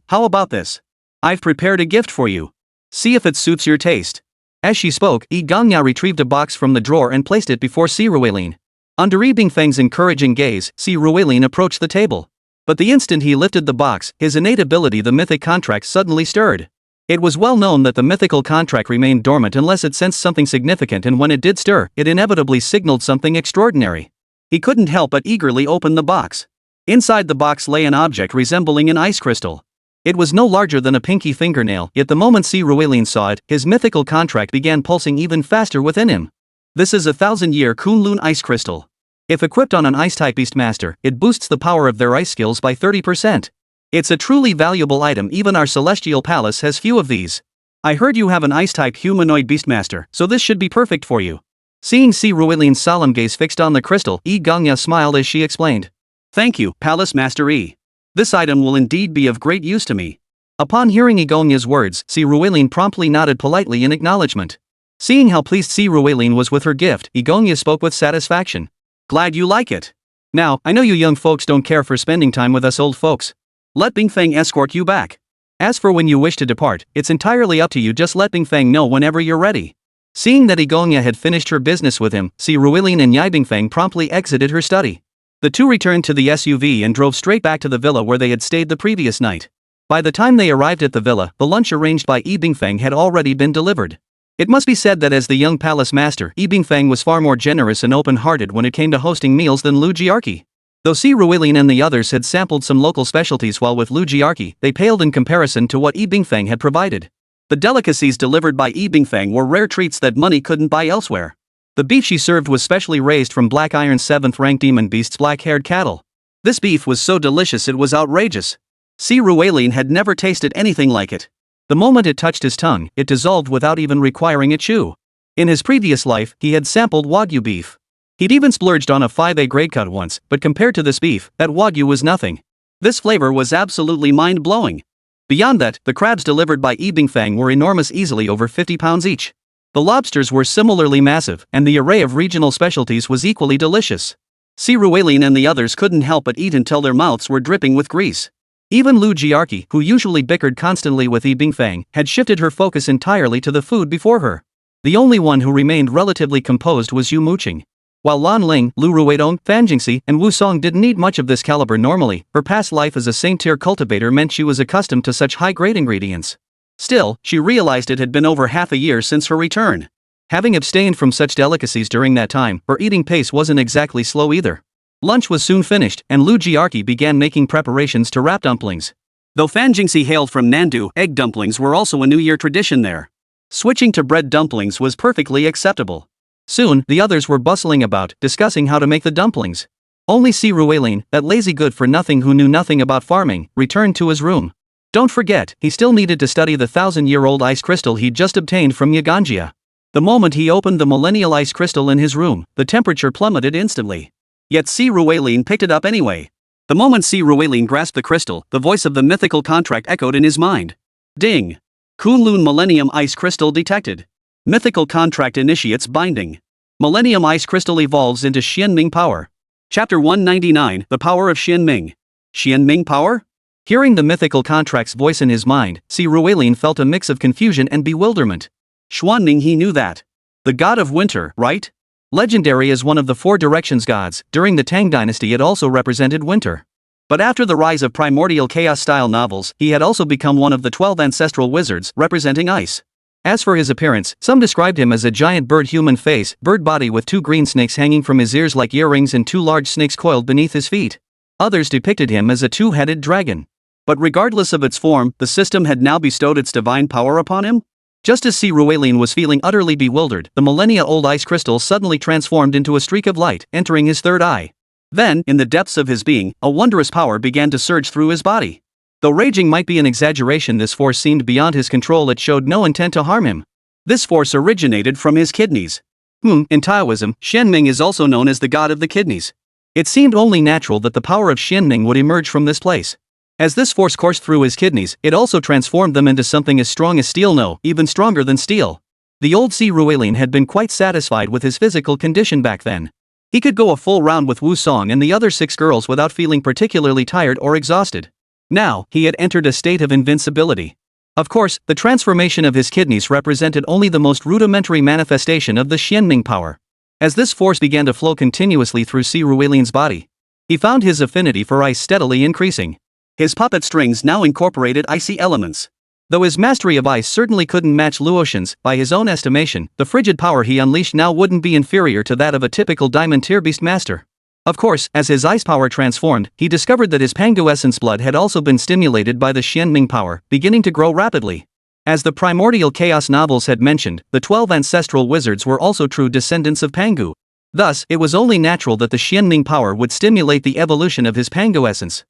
How about this? I've prepared a gift for you. See if it suits your taste. As she spoke, Yi Gangya retrieved a box from the drawer and placed it before Si Ruilian. Under Yi Bingfeng's encouraging gaze, Si Ruilian approached the table. But the instant he lifted the box, his innate ability, the mythic contract, suddenly stirred. It was well known that the mythical contract remained dormant unless it sensed something significant, and when it did stir, it inevitably signaled something extraordinary. He couldn't help but eagerly open the box. Inside the box lay an object resembling an ice crystal. It was no larger than a pinky fingernail, yet the moment Si Ruilian saw it, his mythical contract began pulsing even faster within him. This is a 1000-year Kunlun ice crystal. If equipped on an ice-type beastmaster, it boosts the power of their ice skills by 30%. It's a truly valuable item. Even our Celestial Palace has few of these. I heard you have an ice-type humanoid beastmaster, so this should be perfect for you. Seeing Si Ruilian's solemn gaze fixed on the crystal, Yi Gangya smiled as she explained. Thank you, Palace Master E. This item will indeed be of great use to me. Upon hearing Yi Gangya's words, Si Ruilian promptly nodded politely in acknowledgement. Seeing how pleased Si Ruilian was with her gift, Yi Gangya spoke with satisfaction. Glad you like it. Now, I know you young folks don't care for spending time with us old folks. Let Bingfeng escort you back. As for when you wish to depart, it's entirely up to you. Just let Bingfeng know whenever you're ready. Seeing that Yi Gangya had finished her business with him, Si Ruilian and Yi Bingfeng promptly exited her study. The two returned to the SUV and drove straight back to the villa where they had stayed the previous night. By the time they arrived at the villa, the lunch arranged by Yi Bingfeng had already been delivered. It must be said that as the young palace master, Yi Bingfeng was far more generous and open-hearted when it came to hosting meals than Lu Jiarqi. Though Si Ruilian and the others had sampled some local specialties while with Lu Jiarqi, they paled in comparison to what Yi Bingfeng had provided. The delicacies delivered by Yi Bingfeng were rare treats that money couldn't buy elsewhere. The beef she served was specially raised from Black Iron's 7th-rank demon beast's black-haired cattle. This beef was so delicious it was outrageous. Si Ruilian had never tasted anything like it. The moment it touched his tongue, it dissolved without even requiring a chew. In his previous life, he had sampled Wagyu beef. He'd even splurged on a 5A grade cut once, but compared to this beef, that Wagyu was nothing. This flavor was absolutely mind-blowing. Beyond that, the crabs delivered by Yi Bingfeng were enormous, easily over 50 pounds each. The lobsters were similarly massive, and the array of regional specialties was equally delicious. Si Ruilian and the others couldn't help but eat until their mouths were dripping with grease. Even Lu Jiarqi, who usually bickered constantly with Yi Bingfeng, had shifted her focus entirely to the food before her. The only one who remained relatively composed was Yumo Qing. While Lan Ling, Lu Ruidong, Fan Jingxi, and Wu Song didn't need much of this caliber normally, her past life as a saint-tier cultivator meant she was accustomed to such high-grade ingredients. Still, she realized it had been over half a year since her return. Having abstained from such delicacies during that time, her eating pace wasn't exactly slow either. Lunch was soon finished, and Lu Jiarqi began making preparations to wrap dumplings. Though Fan Jingxi hailed from Nandu, egg dumplings were also a New Year tradition there. Switching to bread dumplings was perfectly acceptable. Soon, the others were bustling about, discussing how to make the dumplings. Only Si Ruilian, that lazy good-for-nothing who knew nothing about farming, returned to his room. Don't forget, he still needed to study the 1000-year-old ice crystal he'd just obtained from Yaganjia. The moment he opened the millennial ice crystal in his room, the temperature plummeted instantly. Yet Si Ruilian picked it up anyway. The moment Si Ruilian grasped the crystal, the voice of the mythical contract echoed in his mind. Ding! Kunlun Millennium Ice Crystal detected. Mythical contract initiates binding. Millennium Ice Crystal evolves into Xianming power. Chapter 199, The Power of Xianming. Xianming power? Hearing the mythical contract's voice in his mind, Si Ruilian felt a mix of confusion and bewilderment. Xuanming, he knew that. The god of winter, right? Legendary as one of the 4 directions gods, during the Tang dynasty it also represented winter. But after the rise of primordial chaos-style novels, he had also become one of the 12 ancestral wizards, representing ice. As for his appearance, some described him as a giant bird-human face, bird body with 2 green snakes hanging from his ears like earrings and 2 large snakes coiled beneath his feet. Others depicted him as a 2-headed dragon. But regardless of its form, the system had now bestowed its divine power upon him? Just as Si Ruelin was feeling utterly bewildered, the millennia-old ice crystal suddenly transformed into a streak of light, entering his third eye. Then, in the depths of his being, a wondrous power began to surge through his body. Though raging might be an exaggeration, this force seemed beyond his control. It showed no intent to harm him. This force originated from his kidneys. In Taoism, Xianming is also known as the god of the kidneys. It seemed only natural that the power of Xianming would emerge from this place. As this force coursed through his kidneys, it also transformed them into something as strong as steel, no, even stronger than steel. The old Si Ruelin had been quite satisfied with his physical condition back then. He could go a full round with Wu Song and the other 6 girls without feeling particularly tired or exhausted. Now, he had entered a state of invincibility. Of course, the transformation of his kidneys represented only the most rudimentary manifestation of the Xianming power. As this force began to flow continuously through Si Ruelin's body, he found his affinity for ice steadily increasing. His puppet strings now incorporated icy elements. Though his mastery of ice certainly couldn't match Luotian's, by his own estimation, the frigid power he unleashed now wouldn't be inferior to that of a typical diamond tier beast master. Of course, as his ice power transformed, he discovered that his Pangu essence blood had also been stimulated by the Xianming power, beginning to grow rapidly. As the primordial chaos novels had mentioned, the 12 ancestral wizards were also true descendants of Pangu. Thus, it was only natural that the Xianming power would stimulate the evolution of his Pangu essence.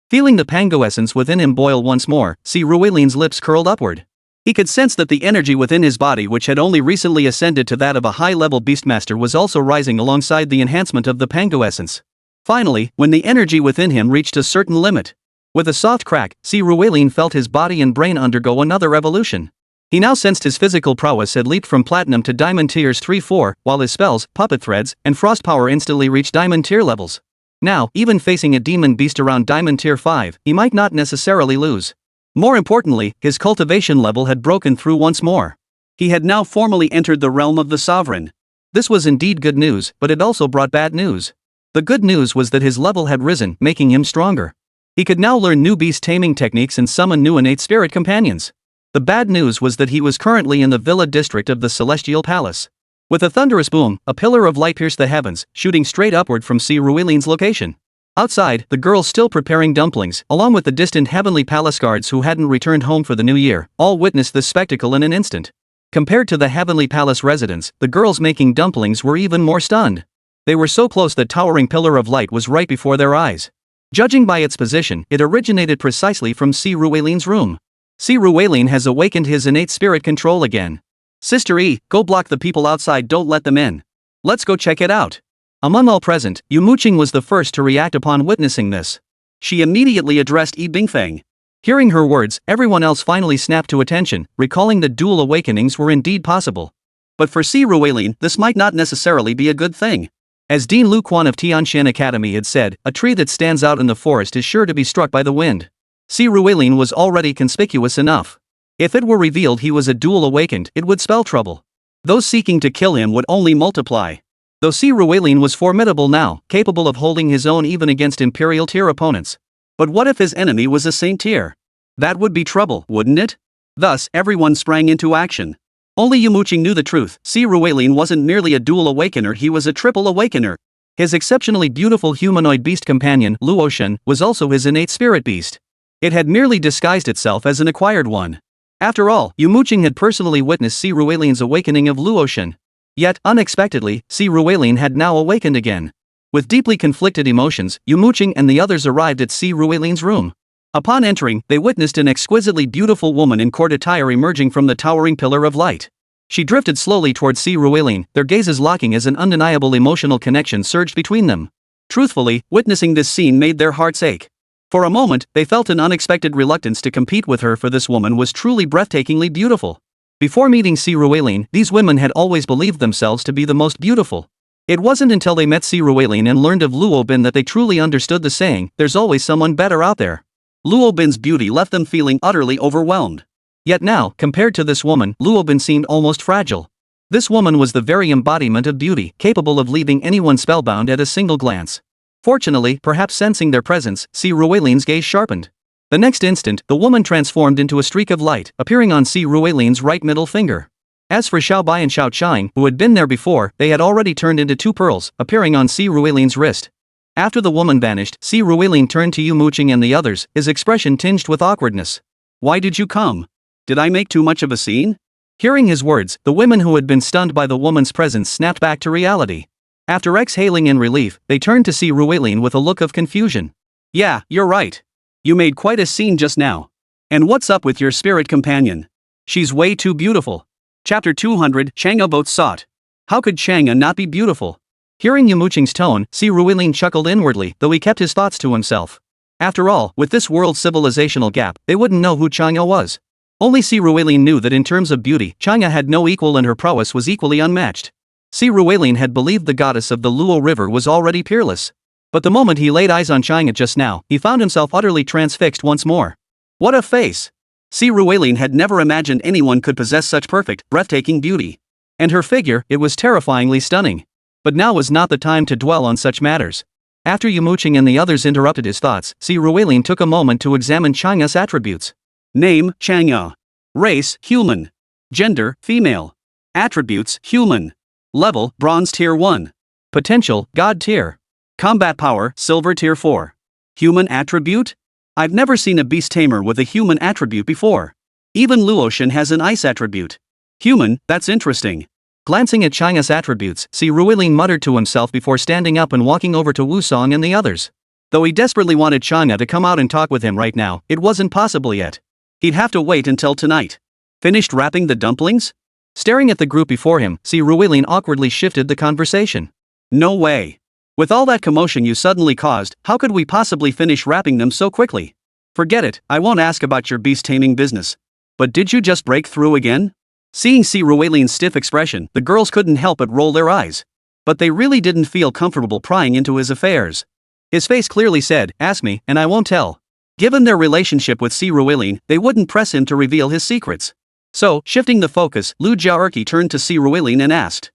Feeling the Pangu essence within him boil once more, Si Ruelin's lips curled upward. He could sense that the energy within his body, which had only recently ascended to that of a high-level beastmaster, was also rising alongside the enhancement of the Pangu essence. Finally, when the energy within him reached a certain limit, with a soft crack, Si Ruelin felt his body and brain undergo another evolution. He now sensed his physical prowess had leaped from platinum to diamond tiers 3-4, while his spells, puppet threads, and frost power instantly reached diamond tier levels. Now, even facing a demon beast around diamond tier 5, he might not necessarily lose. More importantly, his cultivation level had broken through once more. He had now formally entered the realm of the sovereign. This was indeed good news, but it also brought bad news. The good news was that his level had risen, making him stronger. He could now learn new beast taming techniques and summon new innate spirit companions. The bad news was that he was currently in the villa district of the Celestial Palace. With a thunderous boom, a pillar of light pierced the heavens, shooting straight upward from Si Ruelin's location. Outside, the girls still preparing dumplings, along with the distant heavenly palace guards who hadn't returned home for the new year, all witnessed this spectacle in an instant. Compared to the heavenly palace residents, the girls making dumplings were even more stunned. They were so close that towering pillar of light was right before their eyes. Judging by its position, it originated precisely from Si Ruelin's room. Si Ruelin has awakened his innate spirit control again. Sister E, go block the people outside, don't let them in. Let's go check it out. Among all present, Yumo Qing was the first to react upon witnessing this. She immediately addressed Yi Bingfeng. Hearing her words, everyone else finally snapped to attention, recalling that dual awakenings were indeed possible. But for Si Ruelin, this might not necessarily be a good thing. As Dean Lu Quan of Tianshan Academy had said, a tree that stands out in the forest is sure to be struck by the wind. Si Ruelin was already conspicuous enough. If it were revealed he was a dual awakened, it would spell trouble. Those seeking to kill him would only multiply. Though Si Ruelin was formidable now, capable of holding his own even against Imperial tier opponents. But what if his enemy was a Saint tier? That would be trouble, wouldn't it? Thus, everyone sprang into action. Only Yumo Qing knew the truth. Si Ruelin wasn't merely a dual awakener, he was a triple awakener. His exceptionally beautiful humanoid beast companion, Luotian, was also his innate spirit beast. It had merely disguised itself as an acquired one. After all, Yumo Qing had personally witnessed Si Ruelin's awakening of Luotian. Yet, unexpectedly, Si Ruelin had now awakened again. With deeply conflicted emotions, Yumo Qing and the others arrived at Si Ruelin's room. Upon entering, they witnessed an exquisitely beautiful woman in court attire emerging from the towering pillar of light. She drifted slowly towards Si Ruelin, their gazes locking as an undeniable emotional connection surged between them. Truthfully, witnessing this scene made their hearts ache. For a moment, they felt an unexpected reluctance to compete with her, for this woman was truly breathtakingly beautiful. Before meeting Si Ruelin, these women had always believed themselves to be the most beautiful. It wasn't until they met Si Ruelin and learned of Luo Bin that they truly understood the saying, there's always someone better out there. Luo Bin's beauty left them feeling utterly overwhelmed. Yet now, compared to this woman, Luo Bin seemed almost fragile. This woman was the very embodiment of beauty, capable of leaving anyone spellbound at a single glance. Fortunately, perhaps sensing their presence, Si Ruelin's gaze sharpened. The next instant, the woman transformed into a streak of light, appearing on Si Ruilin's right middle finger. As for Xiao Bai and Xiao Qing, who had been there before, they had already turned into two pearls, appearing on Si Ruilin's wrist. After the woman vanished, Si Ruilin turned to Yumo Qing and the others, his expression tinged with awkwardness. "Why did you come? Did I make too much of a scene?" Hearing his words, the women who had been stunned by the woman's presence snapped back to reality. After exhaling in relief, they turned to Si Ruilin with a look of confusion. "Yeah, you're right. You made quite a scene just now. And what's up with your spirit companion? She's way too beautiful." Chapter 200, Chang'e both sought. How could Chang'e not be beautiful? Hearing Yumo Qing's tone, Si Ruilin chuckled inwardly, though he kept his thoughts to himself. After all, with this world civilizational gap, they wouldn't know who Chang'e was. Only Si Ruilin knew that in terms of beauty, Chang'e had no equal and her prowess was equally unmatched. Si Ruilin had believed the goddess of the Luo River was already peerless. But the moment he laid eyes on Chang'e just now, he found himself utterly transfixed once more. What a face! Si Ruilin had never imagined anyone could possess such perfect, breathtaking beauty. And her figure, it was terrifyingly stunning. But now was not the time to dwell on such matters. After Yumo Qing and the others interrupted his thoughts, Si Ruilin took a moment to examine Chang'e's attributes. Name, Chang'e. Race, human. Gender, female. Attributes, human. Level, bronze tier 1. Potential, god tier. Combat power, silver tier 4. Human attribute? I've never seen a beast tamer with a human attribute before. Even Luotian has an ice attribute. Human, that's interesting. Glancing at Chang'e's attributes, Si Ruilin muttered to himself before standing up and walking over to Wusong and the others. Though he desperately wanted Chang'e to come out and talk with him right now, it wasn't possible yet. He'd have to wait until tonight. Finished wrapping the dumplings? Staring at the group before him, Si Ruilin awkwardly shifted the conversation. No way. With all that commotion you suddenly caused, how could we possibly finish wrapping them so quickly? Forget it, I won't ask about your beast taming business. But did you just break through again? Seeing Si Ruilin's stiff expression, the girls couldn't help but roll their eyes. But they really didn't feel comfortable prying into his affairs. His face clearly said, ask me, and I won't tell. Given their relationship with Si Ruilin, they wouldn't press him to reveal his secrets. So, shifting the focus, Lu Jiaerqi turned to Si Ruilin and asked.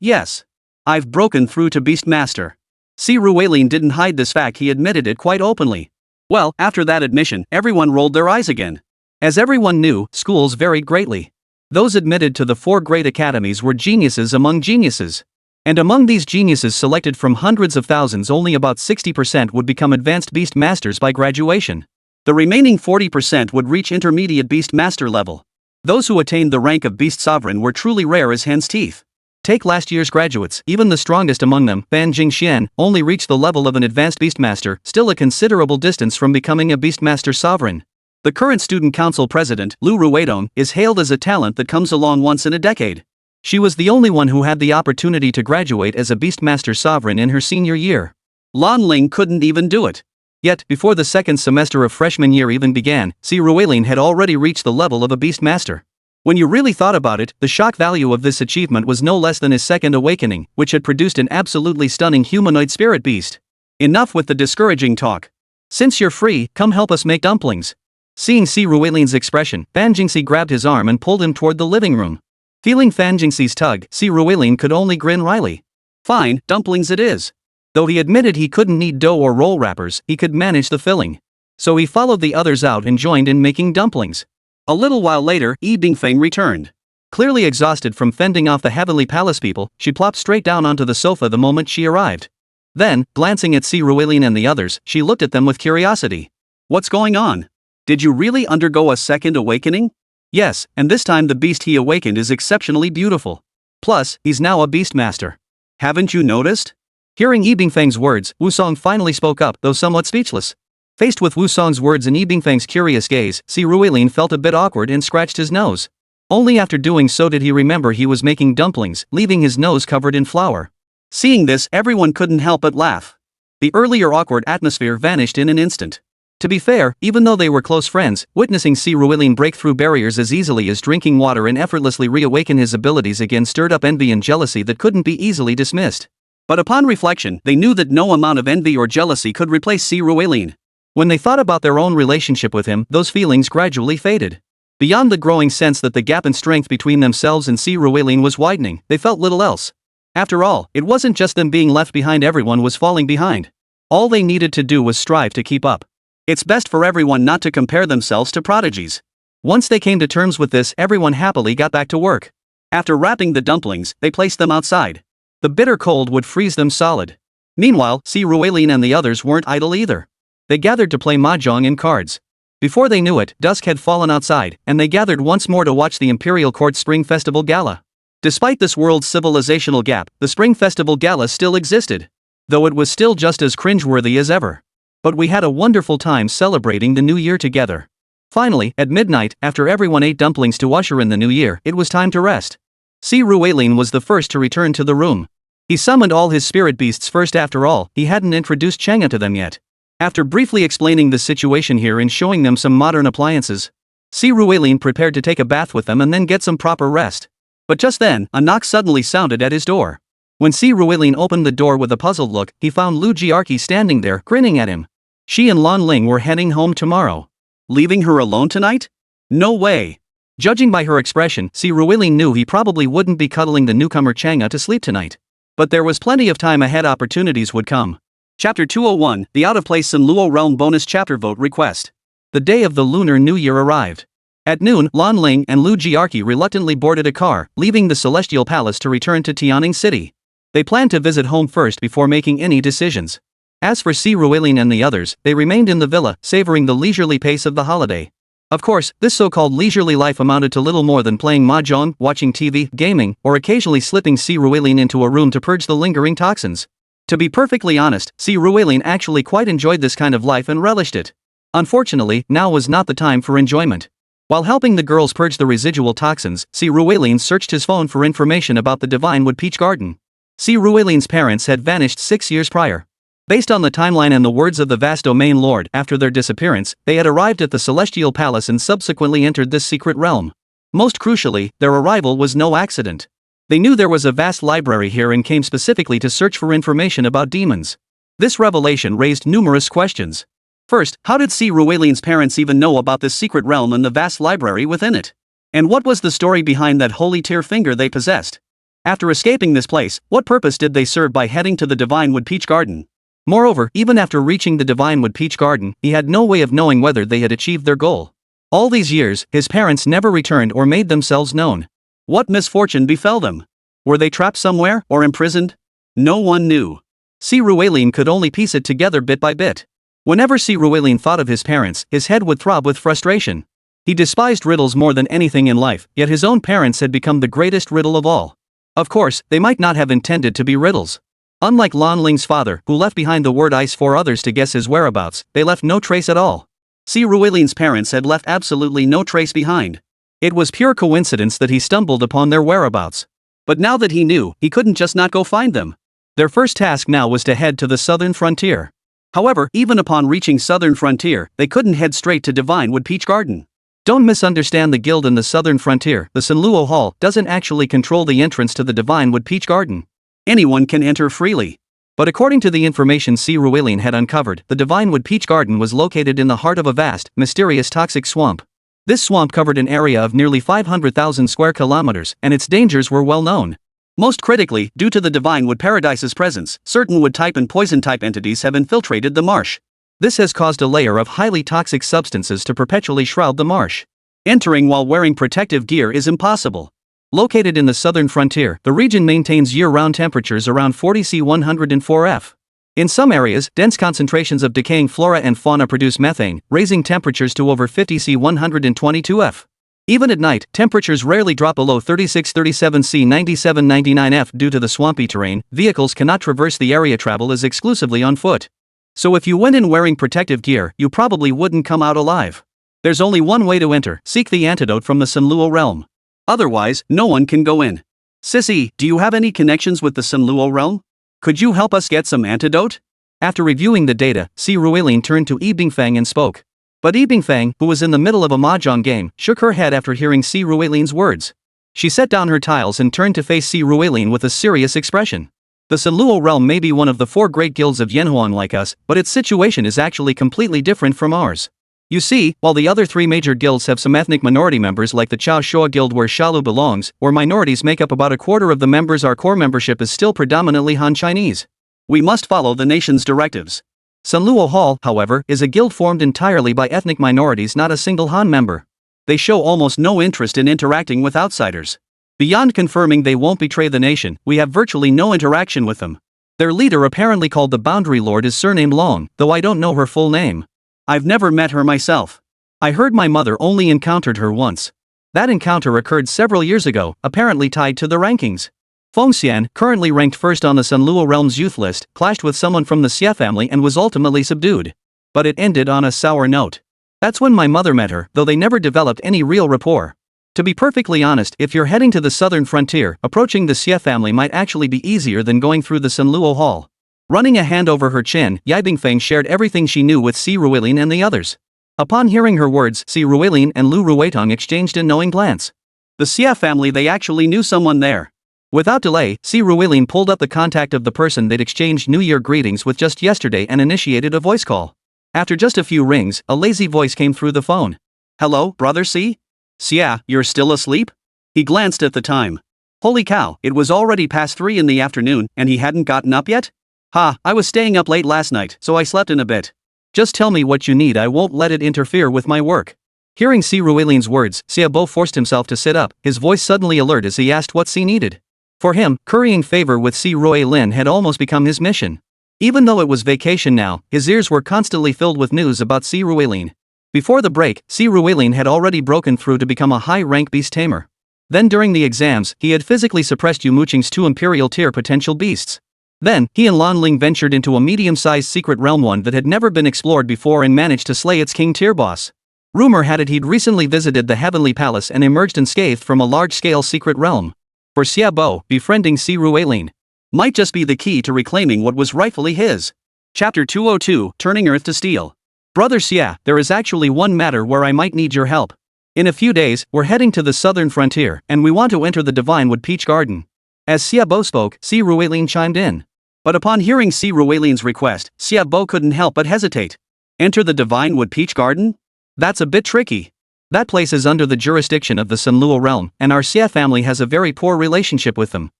Yes. I've broken through to Beastmaster. Si Ruilin didn't hide this fact, he admitted it quite openly. Well, after that admission, everyone rolled their eyes again. As everyone knew, schools varied greatly. Those admitted to the 4 great academies were geniuses among geniuses. And among these geniuses selected from hundreds of thousands, only about 60% would become advanced beast masters by graduation. The remaining 40% would reach intermediate beast master level. Those who attained the rank of beast sovereign were truly rare as hen's teeth. Take last year's graduates, even the strongest among them, Fan Jingxian, only reached the level of an advanced beastmaster, still a considerable distance from becoming a beastmaster sovereign. The current student council president, Lu Ruidong, is hailed as a talent that comes along once in a decade. She was the only one who had the opportunity to graduate as a beastmaster sovereign in her senior year. Lan Ling couldn't even do it. Yet, before the second semester of freshman year even began, Si Ruilin had already reached the level of a beastmaster. When you really thought about it, the shock value of this achievement was no less than his second awakening, which had produced an absolutely stunning humanoid spirit beast. Enough with the discouraging talk. Since you're free, come help us make dumplings. Seeing Si Ruilin's expression, Fan Jingxi grabbed his arm and pulled him toward the living room. Feeling Fan Jingxi's tug, Si Ruilin could only grin wryly. Fine, dumplings it is. Though he admitted he couldn't knead dough or roll wrappers, he could manage the filling. So he followed the others out and joined in making dumplings. A little while later, Yi Bingfeng returned. Clearly exhausted from fending off the Heavenly Palace people, she plopped straight down onto the sofa the moment she arrived. Then, glancing at Si Ruilin and the others, she looked at them with curiosity. What's going on? Did you really undergo a second awakening? Yes, and this time the beast he awakened is exceptionally beautiful. Plus, he's now a beastmaster. Haven't you noticed? Hearing Yi Bingfeng's words, Wusong finally spoke up, though somewhat speechless. Faced with Wusong's words and Yi Bingfeng's curious gaze, Si Ruilin felt a bit awkward and scratched his nose. Only after doing so did he remember he was making dumplings, leaving his nose covered in flour. Seeing this, everyone couldn't help but laugh. The earlier awkward atmosphere vanished in an instant. To be fair, even though they were close friends, witnessing Si Ruilin break through barriers as easily as drinking water and effortlessly reawaken his abilities again stirred up envy and jealousy that couldn't be easily dismissed. But upon reflection, they knew that no amount of envy or jealousy could replace Si Ruilin. When they thought about their own relationship with him, those feelings gradually faded. Beyond the growing sense that the gap in strength between themselves and Si Ruilin was widening, they felt little else. After all, it wasn't just them being left behind, everyone was falling behind. All they needed to do was strive to keep up. It's best for everyone not to compare themselves to prodigies. Once they came to terms with this, everyone happily got back to work. After wrapping the dumplings, they placed them outside. The bitter cold would freeze them solid. Meanwhile, Si Ruelin and the others weren't idle either. They gathered to play mahjong and cards. Before they knew it, dusk had fallen outside, and they gathered once more to watch the Imperial Court Spring Festival Gala. Despite this world's civilizational gap, the Spring Festival Gala still existed. Though it was still just as cringeworthy as ever. But we had a wonderful time celebrating the new year together. Finally, at midnight, after everyone ate dumplings to usher in the new year, it was time to rest. Si Ruelin was the first to return to the room. He summoned all his spirit beasts first. After all, he hadn't introduced Chang'e to them yet. After briefly explaining the situation here and showing them some modern appliances, Si Ruelin prepared to take a bath with them and then get some proper rest. But just then, a knock suddenly sounded at his door. When Si Ruelin opened the door with a puzzled look, he found Lu Jiarqi standing there, grinning at him. She and Lan Ling were heading home tomorrow. Leaving her alone tonight? No way. Judging by her expression, Si Ruelin knew he probably wouldn't be cuddling the newcomer Chang'e to sleep tonight. But there was plenty of time ahead. Opportunities would come. Chapter 201, the out-of-place Sanluo Realm bonus chapter vote request. The day of the Lunar New Year arrived. At noon, Lan Ling and Lu Jiarqi reluctantly boarded a car, leaving the Celestial Palace to return to Tianning City. They planned to visit home first before making any decisions. As for Si Ruelin and the others, they remained in the villa, savoring the leisurely pace of the holiday. Of course, this so-called leisurely life amounted to little more than playing mahjong, watching TV, gaming, or occasionally slipping Si Ruelin into a room to purge the lingering toxins. To be perfectly honest, Si Ruelin actually quite enjoyed this kind of life and relished it. Unfortunately, now was not the time for enjoyment. While helping the girls purge the residual toxins, Si Ruelin searched his phone for information about the Divinewood Peach Garden. Si Ruelin's parents had vanished 6 years prior. Based on the timeline and the words of the vast domain lord, after their disappearance, they had arrived at the Celestial Palace and subsequently entered this secret realm. Most crucially, their arrival was no accident. They knew there was a vast library here and came specifically to search for information about demons. This revelation raised numerous questions. First, how did Si Ruelin's parents even know about this secret realm and the vast library within it? And what was the story behind that holy tear finger they possessed? After escaping this place, what purpose did they serve by heading to the Divinewood Peach Garden? Moreover, even after reaching the Divinewood Peach Garden, he had no way of knowing whether they had achieved their goal. All these years, his parents never returned or made themselves known. What misfortune befell them? Were they trapped somewhere, or imprisoned? No one knew. Si Ruelin could only piece it together bit by bit. Whenever Si Ruelin thought of his parents, his head would throb with frustration. He despised riddles more than anything in life, yet his own parents had become the greatest riddle of all. Of course, they might not have intended to be riddles. Unlike Lan Ling's father, who left behind the word ice for others to guess his whereabouts, they left no trace at all. Si Ruelin's parents had left absolutely no trace behind. It was pure coincidence that he stumbled upon their whereabouts. But now that he knew, he couldn't just not go find them. Their first task now was to head to the southern frontier. However, even upon reaching southern frontier, they couldn't head straight to Divinewood Peach Garden. Don't misunderstand the guild in the southern frontier. The Sanluo Hall doesn't actually control the entrance to the Divinewood Peach Garden. Anyone can enter freely. But according to the information Si Ruelin had uncovered, the Divinewood Peach Garden was located in the heart of a vast, mysterious toxic swamp. This swamp covered an area of nearly 500,000 square kilometers, and its dangers were well known. Most critically, due to the Divinewood Paradise's presence, certain wood-type and poison-type entities have infiltrated the marsh. This has caused a layer of highly toxic substances to perpetually shroud the marsh. Entering while wearing protective gear is impossible. Located in the southern frontier, the region maintains year-round temperatures around 40 C 104 F. In some areas, dense concentrations of decaying flora and fauna produce methane, raising temperatures to over 50 C 122 F. Even at night, temperatures rarely drop below 36-37 C 97-99 F due to the swampy terrain. Vehicles cannot traverse the area. Travel is exclusively on foot. So if you went in wearing protective gear, you probably wouldn't come out alive. There's only one way to enter: seek the antidote from the Sanluo realm. Otherwise, no one can go in. Sissy, do you have any connections with the Sanluo realm? Could you help us get some antidote? After reviewing the data, Si Ruelin turned to Yi Bingfang and spoke. But Yi Bingfang, who was in the middle of a mahjong game, shook her head after hearing Si Ruelin's words. She set down her tiles and turned to face Si Ruelin with a serious expression. The Sanluo realm may be one of the 4 great guilds of Yanhuang like us, but its situation is actually completely different from ours. You see, while the other 3 major guilds have some ethnic minority members like the Chao Shua Guild where Shalu belongs, where minorities make up about a quarter of the members, our core membership is still predominantly Han Chinese. We must follow the nation's directives. Sunluo Hall, however, is a guild formed entirely by ethnic minorities, not a single Han member. They show almost no interest in interacting with outsiders. Beyond confirming they won't betray the nation, we have virtually no interaction with them. Their leader, apparently called the Boundary Lord, is surnamed Long, though I don't know her full name. I've never met her myself. I heard my mother only encountered her once. That encounter occurred several years ago, apparently tied to the rankings. Fengxian, currently ranked first on the Sunluo Realm's youth list, clashed with someone from the Xie family and was ultimately subdued. But it ended on a sour note. That's when my mother met her, though they never developed any real rapport. To be perfectly honest, if you're heading to the southern frontier, approaching the Xie family might actually be easier than going through the Sunluo Hall. Running a hand over her chin, Yai Bingfeng shared everything she knew with Si Ruilin and the others. Upon hearing her words, Si Ruilin and Lu Ruitong exchanged a knowing glance. The Xie family, they actually knew someone there. Without delay, Si Ruilin pulled up the contact of the person they'd exchanged New Year greetings with just yesterday and initiated a voice call. After just a few rings, a lazy voice came through the phone. Hello, brother Si? Xia, you're still asleep? He glanced at the time. Holy cow, it was already past 3 in the afternoon, and he hadn't gotten up yet? Ha, I was staying up late last night, so I slept in a bit. Just tell me what you need, I won't let it interfere with my work. Hearing Si Ruilin's words, Xiaobo forced himself to sit up, his voice suddenly alert as he asked what Si needed. For him, currying favor with Si Ruilin had almost become his mission. Even though it was vacation now, his ears were constantly filled with news about Si Ruilin. Before the break, Si Ruilin had already broken through to become a high-rank beast tamer. Then during the exams, he had physically suppressed Yumo Qing's 2 imperial tier potential beasts. Then, he and Lan Ling ventured into a medium-sized secret realm, one that had never been explored before, and managed to slay its king tier boss. Rumor had it he'd recently visited the Heavenly Palace and emerged unscathed from a large-scale secret realm. For Xiaobo, befriending Si Ruilin might just be the key to reclaiming what was rightfully his. Chapter 202, Turning Earth to Steel. Brother Xia, there is actually one matter where I might need your help. In a few days, we're heading to the southern frontier, and we want to enter the Divinewood Peach Garden. As Xiaobo spoke, Si Ruilin chimed in. But upon hearing Si Ruilin's request, Xiaobo couldn't help but hesitate. Enter the Divinewood Peach Garden? That's a bit tricky. That place is under the jurisdiction of the Sunluo realm, and our Xia family has a very poor relationship with them.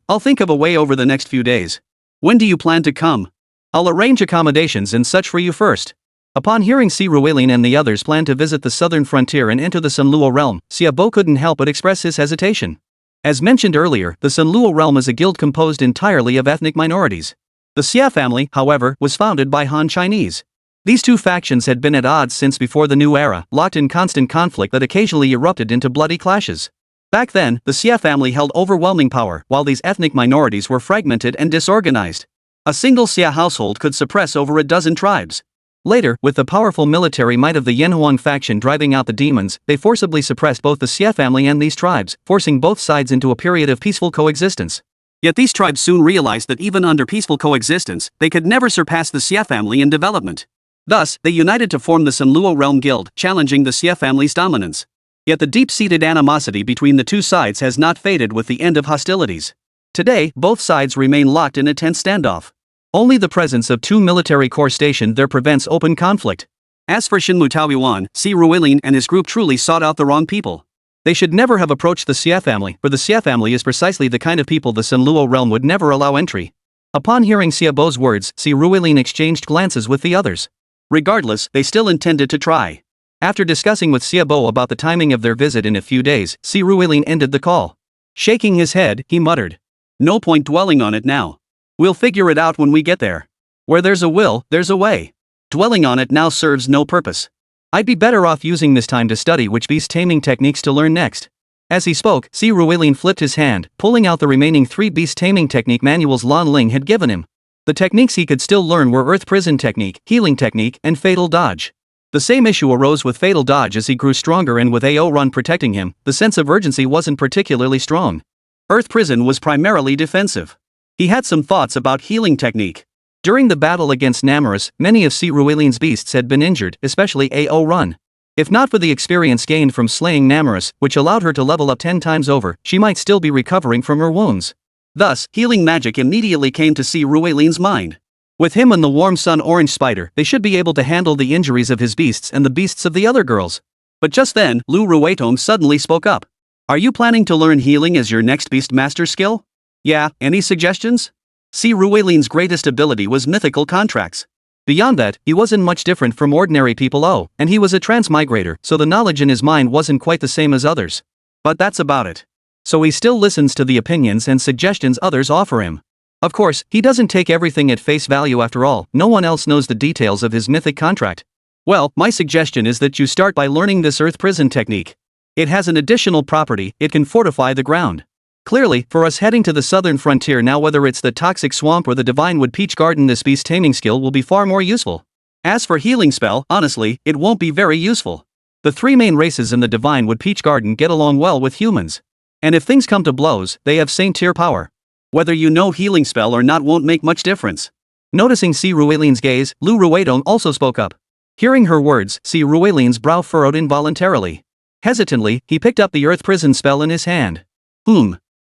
I'll think of a way over the next few days. When do you plan to come? I'll arrange accommodations and such for you first. Upon hearing Si Ruilin and the others plan to visit the southern frontier and enter the Sunluo realm, Xiaobo couldn't help but express his hesitation. As mentioned earlier, the Sunluo realm is a guild composed entirely of ethnic minorities. The Xia family, however, was founded by Han Chinese. These two factions had been at odds since before the new era, locked in constant conflict that occasionally erupted into bloody clashes. Back then, the Xia family held overwhelming power, while these ethnic minorities were fragmented and disorganized. A single Xia household could suppress over a dozen tribes. Later, with the powerful military might of the Yanhuang faction driving out the demons, they forcibly suppressed both the Xia family and these tribes, forcing both sides into a period of peaceful coexistence. Yet these tribes soon realized that even under peaceful coexistence, they could never surpass the Xia family in development. Thus, they united to form the Sunluo Realm Guild, challenging the Xia family's dominance. Yet the deep-seated animosity between the two sides has not faded with the end of hostilities. Today, both sides remain locked in a tense standoff. Only the presence of 2 military corps stationed there prevents open conflict. As for Shinmu Taoyuan, Si Ruilin and his group truly sought out the wrong people. They should never have approached the Xia family, for the Xia family is precisely the kind of people the Sunluo realm would never allow entry. Upon hearing Xiaobo's words, Si Ruilin exchanged glances with the others. Regardless, they still intended to try. After discussing with Xiaobo about the timing of their visit in a few days, Si Ruilin ended the call. Shaking his head, he muttered. No point dwelling on it now. We'll figure it out when we get there. Where there's a will, there's a way. Dwelling on it now serves no purpose. I'd be better off using this time to study which beast taming techniques to learn next. As he spoke, Si Ruilin flipped his hand, pulling out the remaining 3 beast taming technique manuals Lan Ling had given him. The techniques he could still learn were Earth Prison Technique, Healing Technique, and Fatal Dodge. The same issue arose with Fatal Dodge as he grew stronger, and with AO Run protecting him, the sense of urgency wasn't particularly strong. Earth Prison was primarily defensive. He had some thoughts about Healing Technique. During the battle against Namerus, many of Si Ruilin's beasts had been injured, especially AO Run. If not for the experience gained from slaying Namerus, which allowed her to level up 10 times over, she might still be recovering from her wounds. Thus, healing magic immediately came to Si Ruilin's mind. With him and the warm sun orange spider, they should be able to handle the injuries of his beasts and the beasts of the other girls. But just then, Lu Ruitong suddenly spoke up. Are you planning to learn healing as your next beast master skill? Yeah, any suggestions? Si Ruilin's greatest ability was mythical contracts. Beyond that, he wasn't much different from ordinary people, and he was a transmigrator, so the knowledge in his mind wasn't quite the same as others. But that's about it. So he still listens to the opinions and suggestions others offer him. Of course, he doesn't take everything at face value after all, no one else knows the details of his mythic contract. Well, my suggestion is that you start by learning this earth prison technique. It has an additional property, it can fortify the ground. Clearly, for us heading to the southern frontier now, whether it's the toxic swamp or the divine wood peach garden, this beast taming skill will be far more useful. As for healing spell, honestly, it won't be very useful. The three main races in the divine wood peach garden get along well with humans. And if things come to blows, they have saint tier power. Whether you know healing spell or not won't make much difference. Noticing Si Ruelin's gaze, Lu Ruetong also spoke up. Hearing her words, Si Ruelin's brow furrowed involuntarily. Hesitantly, he picked up the earth prison spell in his hand.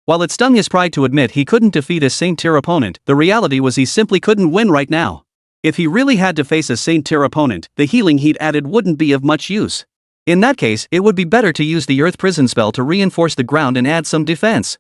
While it stung his pride to admit he couldn't defeat a saint tier opponent, the reality was he simply couldn't win right now. If he really had to face a saint tier opponent, the healing he'd added wouldn't be of much use. In that case, it would be better to use the earth prison spell to reinforce the ground and add some defense.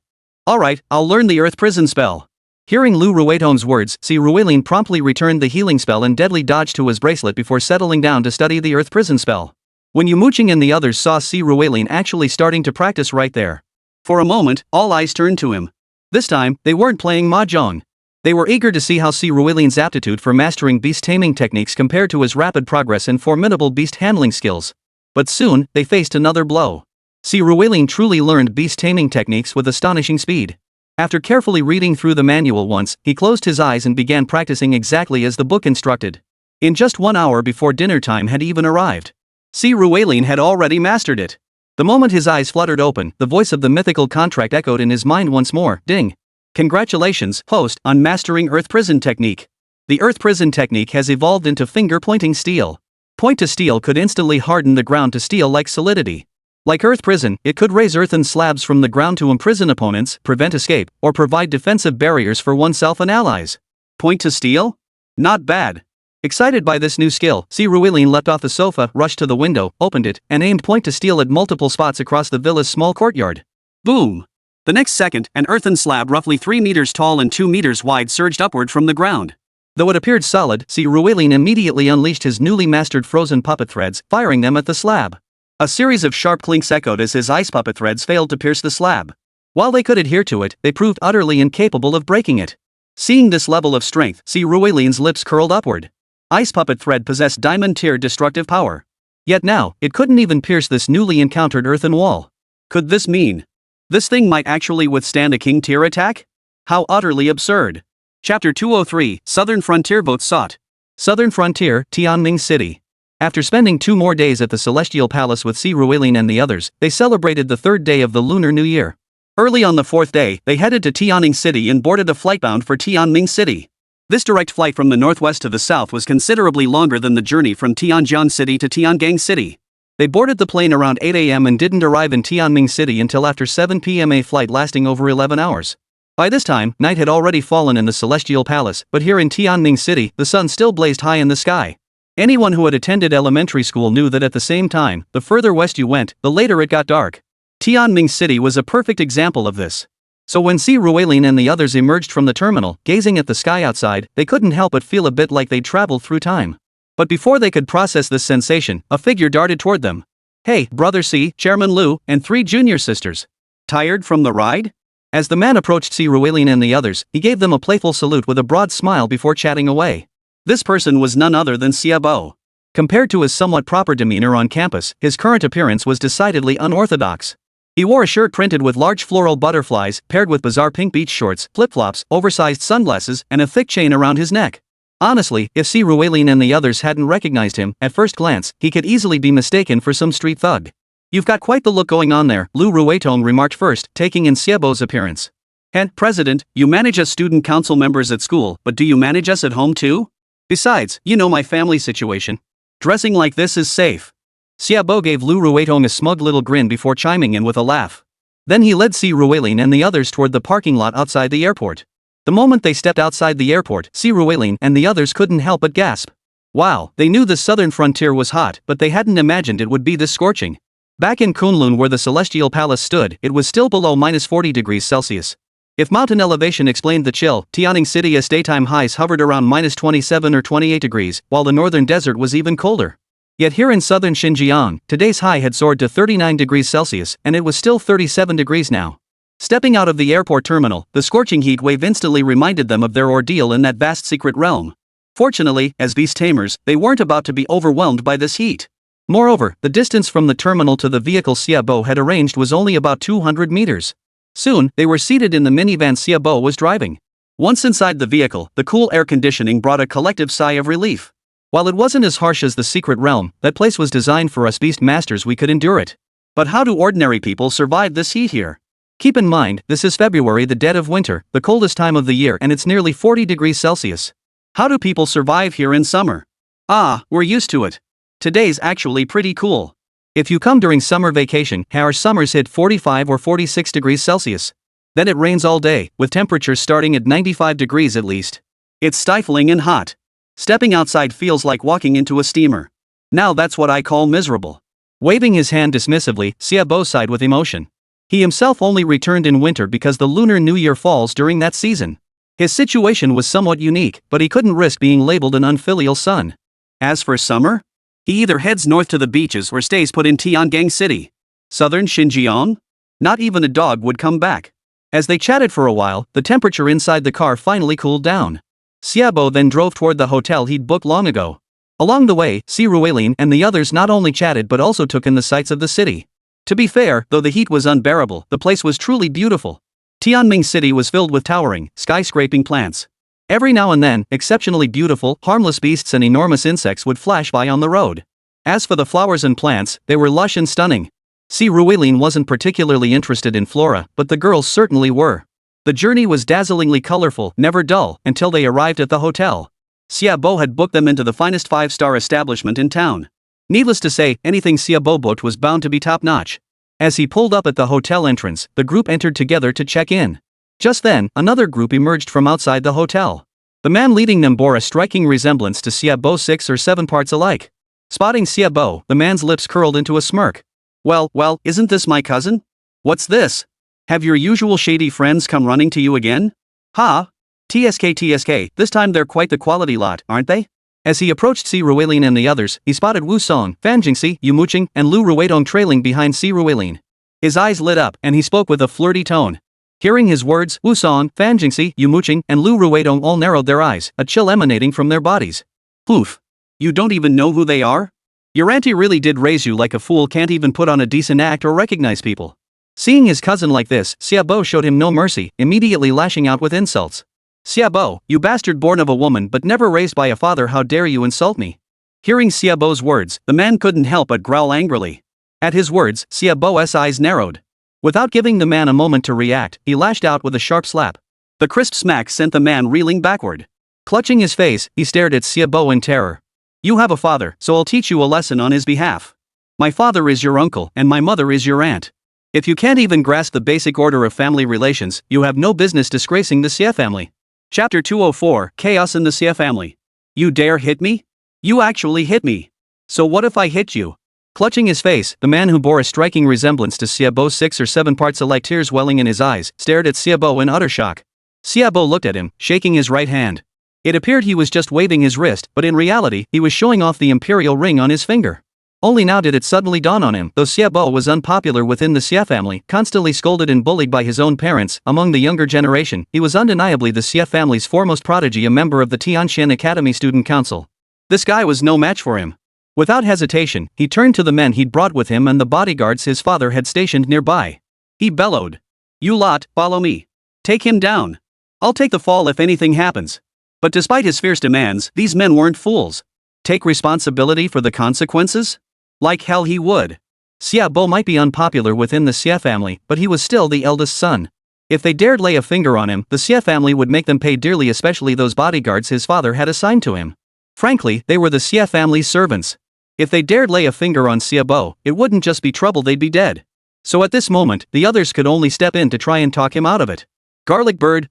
Alright, I'll learn the earth prison spell. Hearing Lu Ruetong's words, Si Ruelin promptly returned the healing spell and deadly dodge to his bracelet before settling down to study the earth prison spell. When Yumo Qing and the others saw Si Ruelin actually starting to practice right there. For a moment, all eyes turned to him. This time, they weren't playing mahjong. They were eager to see how Si Ruelin's aptitude for mastering beast taming techniques compared to his rapid progress and formidable beast handling skills. But soon, they faced another blow. Si Ruelin truly learned beast taming techniques with astonishing speed. After carefully reading through the manual once, he closed his eyes and began practicing exactly as the book instructed. In just 1 hour before dinner time had even arrived, Si Ruelin had already mastered it. The moment his eyes fluttered open, the voice of the mythical contract echoed in his mind once more. Ding! Congratulations, host, on mastering earth prison technique. The earth prison technique has evolved into finger-pointing steel. Point to steel could instantly harden the ground to steel-like solidity. Like earth prison, it could raise earthen slabs from the ground to imprison opponents, prevent escape, or provide defensive barriers for oneself and allies. Point to steel? Not bad. Excited by this new skill, Si Ruelin leapt off the sofa, rushed to the window, opened it, and aimed point to steel at multiple spots across the villa's small courtyard. Boom! The next second, an earthen slab roughly 3 meters tall and 2 meters wide surged upward from the ground. Though it appeared solid, Si Ruelin immediately unleashed his newly mastered frozen puppet threads, firing them at the slab. A series of sharp clinks echoed as his ice puppet threads failed to pierce the slab. While they could adhere to it, they proved utterly incapable of breaking it. Seeing this level of strength, Si Ruelin's lips curled upward. Ice puppet thread possessed diamond-tier destructive power. Yet now, it couldn't even pierce this newly encountered earthen wall. Could this mean this thing might actually withstand a king-tier attack? How utterly absurd. Chapter 203, Southern Frontier Votes Sought. Southern Frontier, Tianming City. After spending 2 more days at the Celestial Palace with Si Ruelin and the others, they celebrated the 3rd day of the Lunar New Year. Early on the 4th day, they headed to Tianming City and boarded a flight bound for Tianming City. This direct flight from the northwest to the south was considerably longer than the journey from Tianjian City to Tiangang City. They boarded the plane around 8 a.m. and didn't arrive in Tianming City until after 7 p.m. a flight lasting over 11 hours. By this time, night had already fallen in the Celestial Palace, but here in Tianming City, the sun still blazed high in the sky. Anyone who had attended elementary school knew that at the same time, the further west you went, the later it got dark. Tianming City was a perfect example of this. So when Si Ruelin and the others emerged from the terminal, gazing at the sky outside, they couldn't help but feel a bit like they'd traveled through time. But before they could process this sensation, a figure darted toward them. Hey, Brother Si, Chairman Lu, and 3 junior sisters. Tired from the ride? As the man approached Si Ruelin and the others, he gave them a playful salute with a broad smile before chatting away. This person was none other than Xiaobo. Compared to his somewhat proper demeanor on campus, his current appearance was decidedly unorthodox. He wore a shirt printed with large floral butterflies, paired with bizarre pink beach shorts, flip-flops, oversized sunglasses, and a thick chain around his neck. Honestly, if Si Ruelin and the others hadn't recognized him, at first glance, he could easily be mistaken for some street thug. You've got quite the look going on there, Lu Ruetong remarked first, taking in Xiaobo's appearance. And, President, you manage us student council members at school, but do you manage us at home too? Besides, you know my family situation. Dressing like this is safe. Xiaobo gave Lu Ruetong a smug little grin before chiming in with a laugh. Then he led Si Ruelin and the others toward the parking lot outside the airport. The moment they stepped outside the airport, Si Ruelin and the others couldn't help but gasp. Wow, they knew the southern frontier was hot, but they hadn't imagined it would be this scorching. Back in Kunlun where the Celestial Palace stood, it was still below -40 degrees Celsius. If mountain elevation explained the chill, Tianjin City's daytime highs hovered around -27 or 28 degrees, while the northern desert was even colder. Yet here in southern Xinjiang, today's high had soared to 39 degrees Celsius, and it was still 37 degrees now. Stepping out of the airport terminal, the scorching heat wave instantly reminded them of their ordeal in that vast secret realm. Fortunately, as beast tamers, they weren't about to be overwhelmed by this heat. Moreover, the distance from the terminal to the vehicle Xiaobo had arranged was only about 200 meters. Soon, they were seated in the minivan Xiaobo was driving. Once inside the vehicle, the cool air conditioning brought a collective sigh of relief. While it wasn't as harsh as the secret realm, that place was designed for us beast masters. We could endure it. But how do ordinary people survive this heat here? Keep in mind, this is February, the dead of winter, the coldest time of the year, and it's nearly 40 degrees Celsius. How do people survive here in summer? We're used to it. Today's actually pretty cool. If you come during summer vacation, our summers hit 45 or 46 degrees Celsius. Then it rains all day, with temperatures starting at 95 degrees at least. It's stifling and hot. Stepping outside feels like walking into a steamer. Now that's what I call miserable. Waving his hand dismissively, Xiaobo sighed with emotion. He himself only returned in winter because the Lunar New Year falls during that season. His situation was somewhat unique, but he couldn't risk being labeled an unfilial son. As for summer? He either heads north to the beaches or stays put in Tianjin City. Southern Xinjiang? Not even a dog would come back. As they chatted for a while, the temperature inside the car finally cooled down. Xiaobo then drove toward the hotel he'd booked long ago. Along the way, Si Ruilin and the others not only chatted but also took in the sights of the city. To be fair, though the heat was unbearable, the place was truly beautiful. Tianjin City was filled with towering, skyscraping plants. Every now and then, exceptionally beautiful, harmless beasts and enormous insects would flash by on the road. As for the flowers and plants, they were lush and stunning. Si Ruilin wasn't particularly interested in flora, but the girls certainly were. The journey was dazzlingly colorful, never dull, until they arrived at the hotel. Xiaobo had booked them into the finest 5-star establishment in town. Needless to say, anything Xiaobo booked was bound to be top-notch. As he pulled up at the hotel entrance, the group entered together to check in. Just then, another group emerged from outside the hotel. The man leading them bore a striking resemblance to Xiaobo, 6 or 7 parts alike. Spotting Xiaobo, the man's lips curled into a smirk. Well, isn't this my cousin? What's this? Have your usual shady friends come running to you again? Ha! TSK, this time they're quite the quality lot, aren't they? As he approached Si Ruilin and the others, he spotted Wu Song, Fan Jingxi, Yumo Qing, and Lu Ruidong trailing behind Si Ruilin. His eyes lit up, and he spoke with a flirty tone. Hearing his words, Wu Song, Fan Jingxi, Yumo Qing, and Lu Ruidong all narrowed their eyes, a chill emanating from their bodies. Oof! You don't even know who they are? Your auntie really did raise you like a fool, can't even put on a decent act or recognize people. Seeing his cousin like this, Xiaobo showed him no mercy, immediately lashing out with insults. Xiaobo, you bastard born of a woman but never raised by a father, how dare you insult me? Hearing Xiaobo's words, the man couldn't help but growl angrily. At his words, Xiaobo's eyes narrowed. Without giving the man a moment to react, he lashed out with a sharp slap. The crisp smack sent the man reeling backward. Clutching his face, he stared at Xiaobo in terror. You have a father, so I'll teach you a lesson on his behalf. My father is your uncle, and my mother is your aunt. If you can't even grasp the basic order of family relations, you have no business disgracing the Xie family. Chapter 204, Chaos in the Xie family. You dare hit me? You actually hit me. So what if I hit you? Clutching his face, the man who bore a striking resemblance to Xiaobo, 6 or 7 parts alike, tears welling in his eyes, stared at Xiaobo in utter shock. Xiaobo looked at him, shaking his right hand. It appeared he was just waving his wrist, but in reality, he was showing off the imperial ring on his finger. Only now did it suddenly dawn on him, though Xiaobo was unpopular within the Xie family, constantly scolded and bullied by his own parents, among the younger generation, he was undeniably the Xie family's foremost prodigy, a member of the Tianxian Academy Student Council. This guy was no match for him. Without hesitation, he turned to the men he'd brought with him and the bodyguards his father had stationed nearby. He bellowed. You lot, follow me. Take him down. I'll take the fall if anything happens. But despite his fierce demands, these men weren't fools. Take responsibility for the consequences? Like hell he would. Xiaobo might be unpopular within the Xie family, but he was still the eldest son. If they dared lay a finger on him, the Xie family would make them pay dearly, especially those bodyguards his father had assigned to him. Frankly, they were the Xie family's servants. If they dared lay a finger on Xiaobo, it wouldn't just be trouble, they'd be dead. So at this moment, the others could only step in to try and talk him out of it. Garlic bird,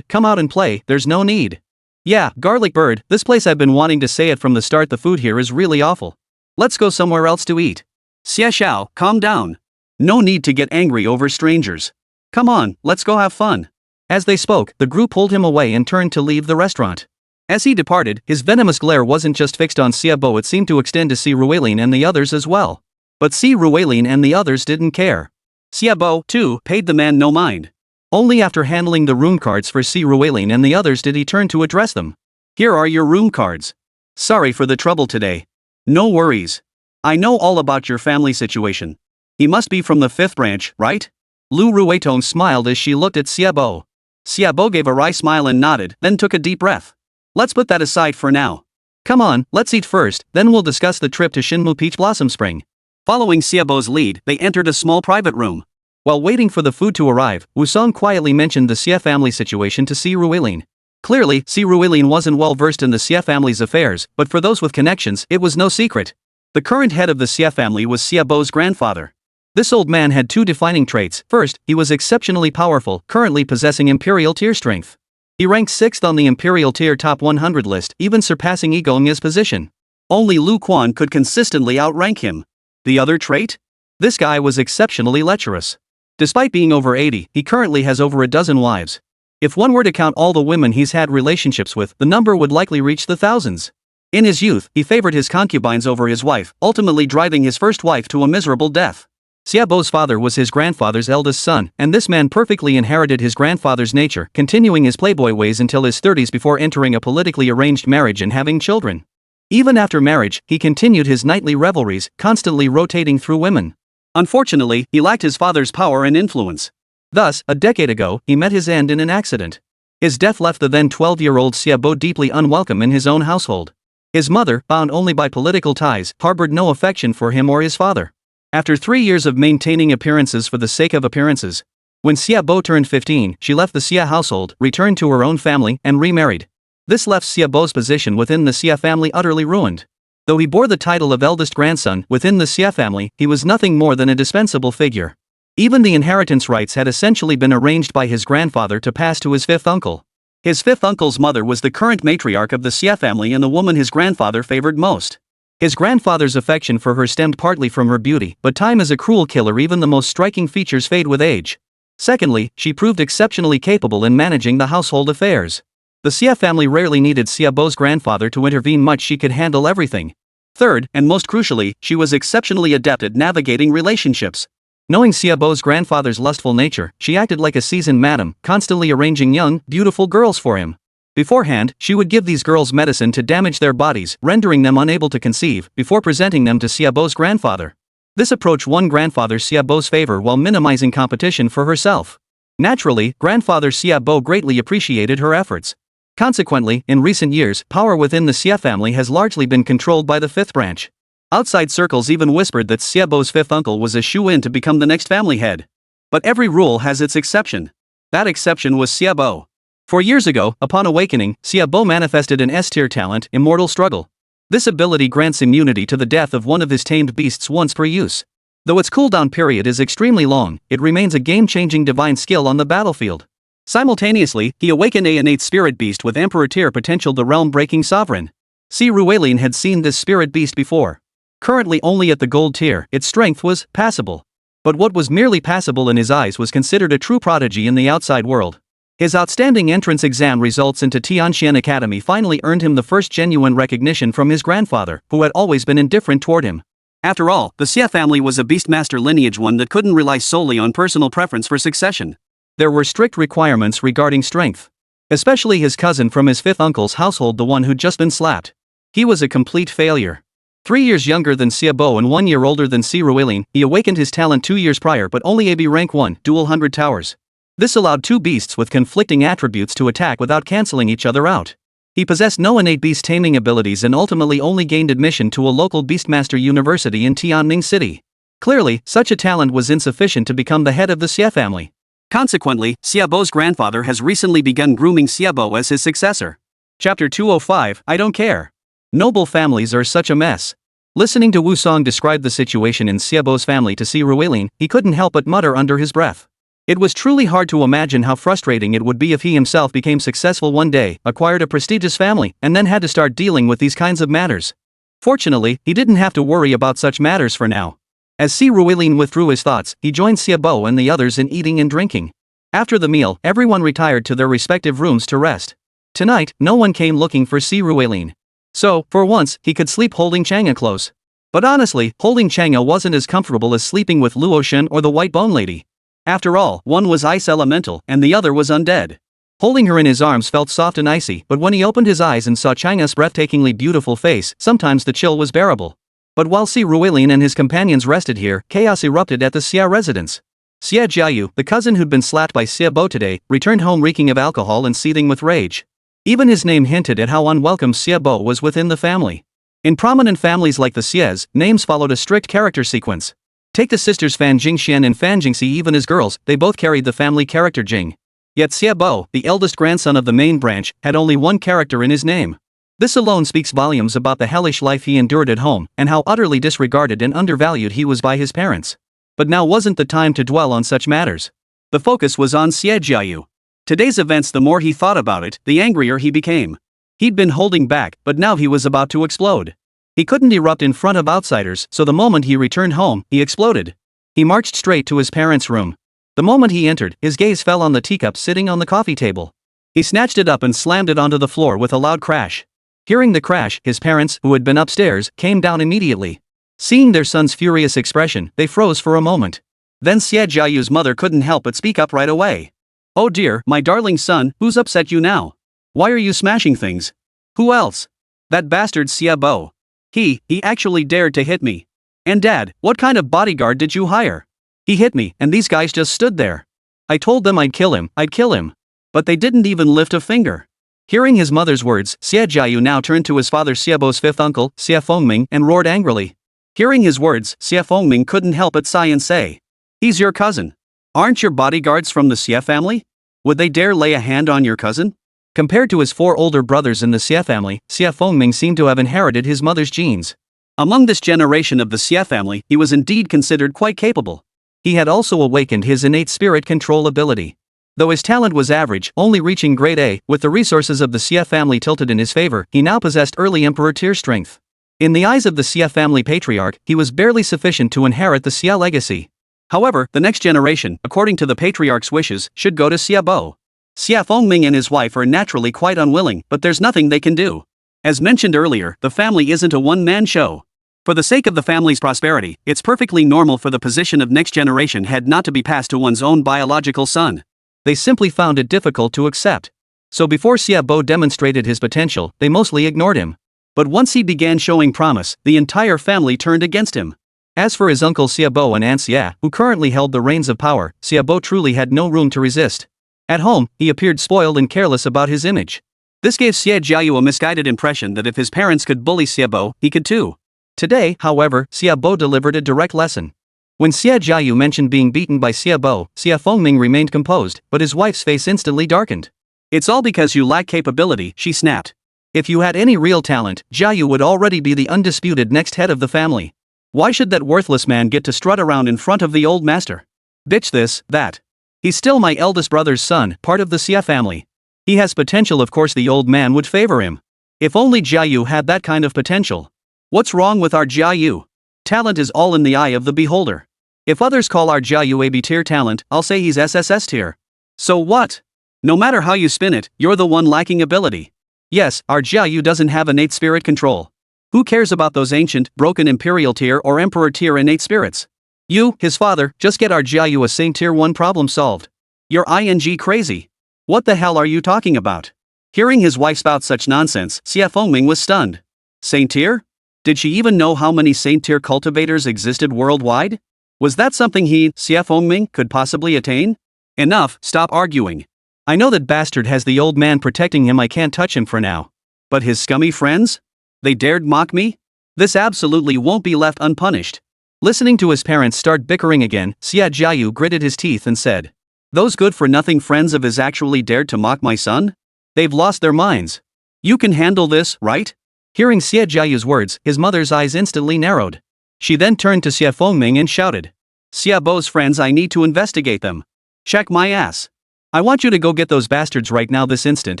come out and play, there's no need. Yeah, garlic bird, this place, I've been wanting to say it from the start, the food here is really awful. Let's go somewhere else to eat. Xie Xiao, calm down. No need to get angry over strangers. Come on, let's go have fun. As they spoke, the group pulled him away and turned to leave the restaurant. As he departed, his venomous glare wasn't just fixed on Xiaobo, it seemed to extend to Si Ruilin and the others as well. But Si Ruilin and the others didn't care. Xiaobo, too, paid the man no mind. Only after handling the room cards for Si Ruilin and the others did he turn to address them. Here are your room cards. Sorry for the trouble today. No worries. I know all about your family situation. He must be from the 5th branch, right? Lu Ruetong smiled as she looked at Xiaobo. Xiaobo gave a wry smile and nodded, then took a deep breath. Let's put that aside for now. Come on, let's eat first, then we'll discuss the trip to Shinmu Peach Blossom Spring. Following Xiaobo's lead, they entered a small private room. While waiting for the food to arrive, Wusong quietly mentioned the Xia family situation to Si Ruilin. Clearly, Si Ruilin wasn't well versed in the Xia family's affairs, but for those with connections, it was no secret. The current head of the Xia family was Xiaobo's grandfather. This old man had 2 defining traits. First, he was exceptionally powerful, currently possessing Imperial tier strength. He ranked 6th on the Imperial tier top 100 list, even surpassing Yi Gong's position. Only Lu Quan could consistently outrank him. The other trait? This guy was exceptionally lecherous. Despite being over 80, he currently has over a dozen wives. If one were to count all the women he's had relationships with, the number would likely reach the thousands. In his youth, he favored his concubines over his wife, ultimately driving his first wife to a miserable death. Xiaobo's father was his grandfather's eldest son, and this man perfectly inherited his grandfather's nature, continuing his playboy ways until his 30s before entering a politically arranged marriage and having children. Even after marriage, he continued his nightly revelries, constantly rotating through women. Unfortunately, he lacked his father's power and influence. Thus, a decade ago, he met his end in an accident. His death left the then 12-year-old Xiaobo deeply unwelcome in his own household. His mother, bound only by political ties, harbored no affection for him or his father. After 3 years of maintaining appearances for the sake of appearances, when Xiaobo turned 15, she left the Xia household, returned to her own family, and remarried. This left Xiaobo's position within the Xia family utterly ruined. Though he bore the title of eldest grandson within the Xia family, he was nothing more than a dispensable figure. Even the inheritance rights had essentially been arranged by his grandfather to pass to his 5th uncle. His 5th uncle's mother was the current matriarch of the Xia family and the woman his grandfather favored most. His grandfather's affection for her stemmed partly from her beauty, but time is a cruel killer, even the most striking features fade with age. Secondly, she proved exceptionally capable in managing the household affairs. The Xia family rarely needed Xiaobo's grandfather to intervene much, she could handle everything. Third, and most crucially, she was exceptionally adept at navigating relationships. Knowing Xiaobo's grandfather's lustful nature, she acted like a seasoned madam, constantly arranging young, beautiful girls for him. Beforehand, she would give these girls medicine to damage their bodies, rendering them unable to conceive, before presenting them to Xiaobo's grandfather. This approach won grandfather Xiaobo's favor while minimizing competition for herself. Naturally, grandfather Xiaobo greatly appreciated her efforts. Consequently, in recent years, power within the Xia family has largely been controlled by the 5th branch. Outside circles even whispered that Xiaobo's 5th uncle was a shoo-in to become the next family head. But every rule has its exception. That exception was Xiaobo. 4 years ago, upon awakening, Xiaobo manifested an S-tier talent, Immortal Struggle. This ability grants immunity to the death of one of his tamed beasts once per use. Though its cooldown period is extremely long, it remains a game-changing divine skill on the battlefield. Simultaneously, he awakened an innate spirit beast with Emperor tier potential, the realm-breaking sovereign. Si Ruilin had seen this spirit beast before. Currently only at the gold tier, its strength was passable. But what was merely passable in his eyes was considered a true prodigy in the outside world. His outstanding entrance exam results into Tianxian Academy finally earned him the first genuine recognition from his grandfather, who had always been indifferent toward him. After all, the Xia family was a beastmaster lineage, one that couldn't rely solely on personal preference for succession. There were strict requirements regarding strength. Especially his cousin from his 5th uncle's household, the one who'd just been slapped. He was a complete failure. 3 years younger than Xiaobo and 1 year older than Si Ruilin, he awakened his talent 2 years prior but only AB rank 1, dual 100 towers. This allowed 2 beasts with conflicting attributes to attack without cancelling each other out. He possessed no innate beast taming abilities and ultimately only gained admission to a local Beastmaster University in Tianning City. Clearly, such a talent was insufficient to become the head of the Xia family. Consequently, Xiaobo's grandfather has recently begun grooming Xiaobo as his successor. Chapter 205, I don't care. Noble families are such a mess. Listening to Wusong describe the situation in Xiaobo's family to Si Ruilin, he couldn't help but mutter under his breath. It was truly hard to imagine how frustrating it would be if he himself became successful one day, acquired a prestigious family, and then had to start dealing with these kinds of matters. Fortunately, he didn't have to worry about such matters for now. As Si Ruilin withdrew his thoughts, he joined Xiaobo and the others in eating and drinking. After the meal, everyone retired to their respective rooms to rest. Tonight, no one came looking for Si Ruelin. So, for once, he could sleep holding Chang'e close. But honestly, holding Chang'e wasn't as comfortable as sleeping with Luo Shen or the White Bone Lady. After all, one was ice elemental and the other was undead. Holding her in his arms felt soft and icy, but when he opened his eyes and saw Chang'e's breathtakingly beautiful face, sometimes the chill was bearable. But while Si Ruelin and his companions rested here, chaos erupted at the Xia residence. Xia Jiayu, the cousin who'd been slapped by Xia Bo today, returned home reeking of alcohol and seething with rage. Even his name hinted at how unwelcome Xia Bo was within the family. In prominent families like the Xies, names followed a strict character sequence. Take the sisters Fan Jingxian and Fan Jingxi. Even as girls, they both carried the family character Jing. Yet Xia Bo, the eldest grandson of the main branch, had only one character in his name. This alone speaks volumes about the hellish life he endured at home, and how utterly disregarded and undervalued he was by his parents. But now wasn't the time to dwell on such matters. The focus was on Xie Jiayu. Today's events, the more he thought about it, the angrier he became. He'd been holding back, but now he was about to explode. He couldn't erupt in front of outsiders, so the moment he returned home, he exploded. He marched straight to his parents' room. The moment he entered, his gaze fell on the teacup sitting on the coffee table. He snatched it up and slammed it onto the floor with a loud crash. Hearing the crash, his parents, who had been upstairs, came down immediately. Seeing their son's furious expression, they froze for a moment. Then Xie Jiayu's mother couldn't help but speak up right away. "Oh dear, my darling son, who's upset you now? Why are you smashing things? Who else? That bastard Xia Bo. He actually dared to hit me. And Dad, what kind of bodyguard did you hire? He hit me, and these guys just stood there. I told them I'd kill him. But they didn't even lift a finger." Hearing his mother's words, Xie Jiayu now turned to his father Xia Bo's fifth uncle, Xia Fengming, and roared angrily. Hearing his words, Xia Fengming couldn't help but sigh and say, "He's your cousin. Aren't your bodyguards from the Xia family? Would they dare lay a hand on your cousin?" Compared to his four older brothers in the Xia family, Xia Fengming seemed to have inherited his mother's genes. Among this generation of the Xia family, he was indeed considered quite capable. He had also awakened his innate spirit control ability. Though his talent was average, only reaching grade A, with the resources of the Xia family tilted in his favor, he now possessed early emperor tier strength. In the eyes of the Xia family patriarch, he was barely sufficient to inherit the Xia legacy. However, the next generation, according to the patriarch's wishes, should go to Xia Bo. Xia Fengming and his wife are naturally quite unwilling, but there's nothing they can do. As mentioned earlier, the family isn't a one-man show. For the sake of the family's prosperity, it's perfectly normal for the position of next generation head not to be passed to one's own biological son. They simply found it difficult to accept. So before Xia Bo demonstrated his potential, they mostly ignored him. But once he began showing promise, the entire family turned against him. As for his uncle Xia Bo and Aunt Xia, who currently held the reins of power, Xia Bo truly had no room to resist. At home, he appeared spoiled and careless about his image. This gave Xie Jiayu a misguided impression that if his parents could bully Xia Bo, he could too. Today, however, Xia Bo delivered a direct lesson. When Xie Jiayu mentioned being beaten by Xia Bo, Xia Fengming remained composed, but his wife's face instantly darkened. "It's all because you lack capability," she snapped. "If you had any real talent, Jiayu would already be the undisputed next head of the family. Why should that worthless man get to strut around in front of the old master? Bitch this, that. He's still my eldest brother's son, part of the Xia family. He has potential, of course the old man would favor him. If only Jiayu had that kind of potential. What's wrong with our Jiayu? Talent is all in the eye of the beholder. If others call our Jiayu a B-tier talent, I'll say he's SSS tier. So what? No matter how you spin it, you're the one lacking ability. Yes, our Jiayu doesn't have innate spirit control. Who cares about those ancient, broken imperial tier or emperor tier innate spirits? You, his father, just get our Jiayu a same tier 1 problem solved. You're ing crazy. What the hell are you talking about?" Hearing his wife spout such nonsense, Xia Fengming was stunned. Saint tier? Did she even know how many saint tier cultivators existed worldwide? Was that something he, Xia Fengming, could possibly attain? Enough, stop arguing. I know that bastard has the old man protecting him, I can't touch him for now. But his scummy friends? They dared mock me? This absolutely won't be left unpunished. Listening to his parents start bickering again, Xia Jiayu gritted his teeth and said, "Those good-for-nothing friends of his actually dared to mock my son? They've lost their minds. You can handle this, right?" Hearing Xia Jiayu's words, his mother's eyes instantly narrowed. She then turned to Xia Fengming and shouted, "Xia Bo's friends, I need to investigate them. Check my ass. I want you to go get those bastards right now this instant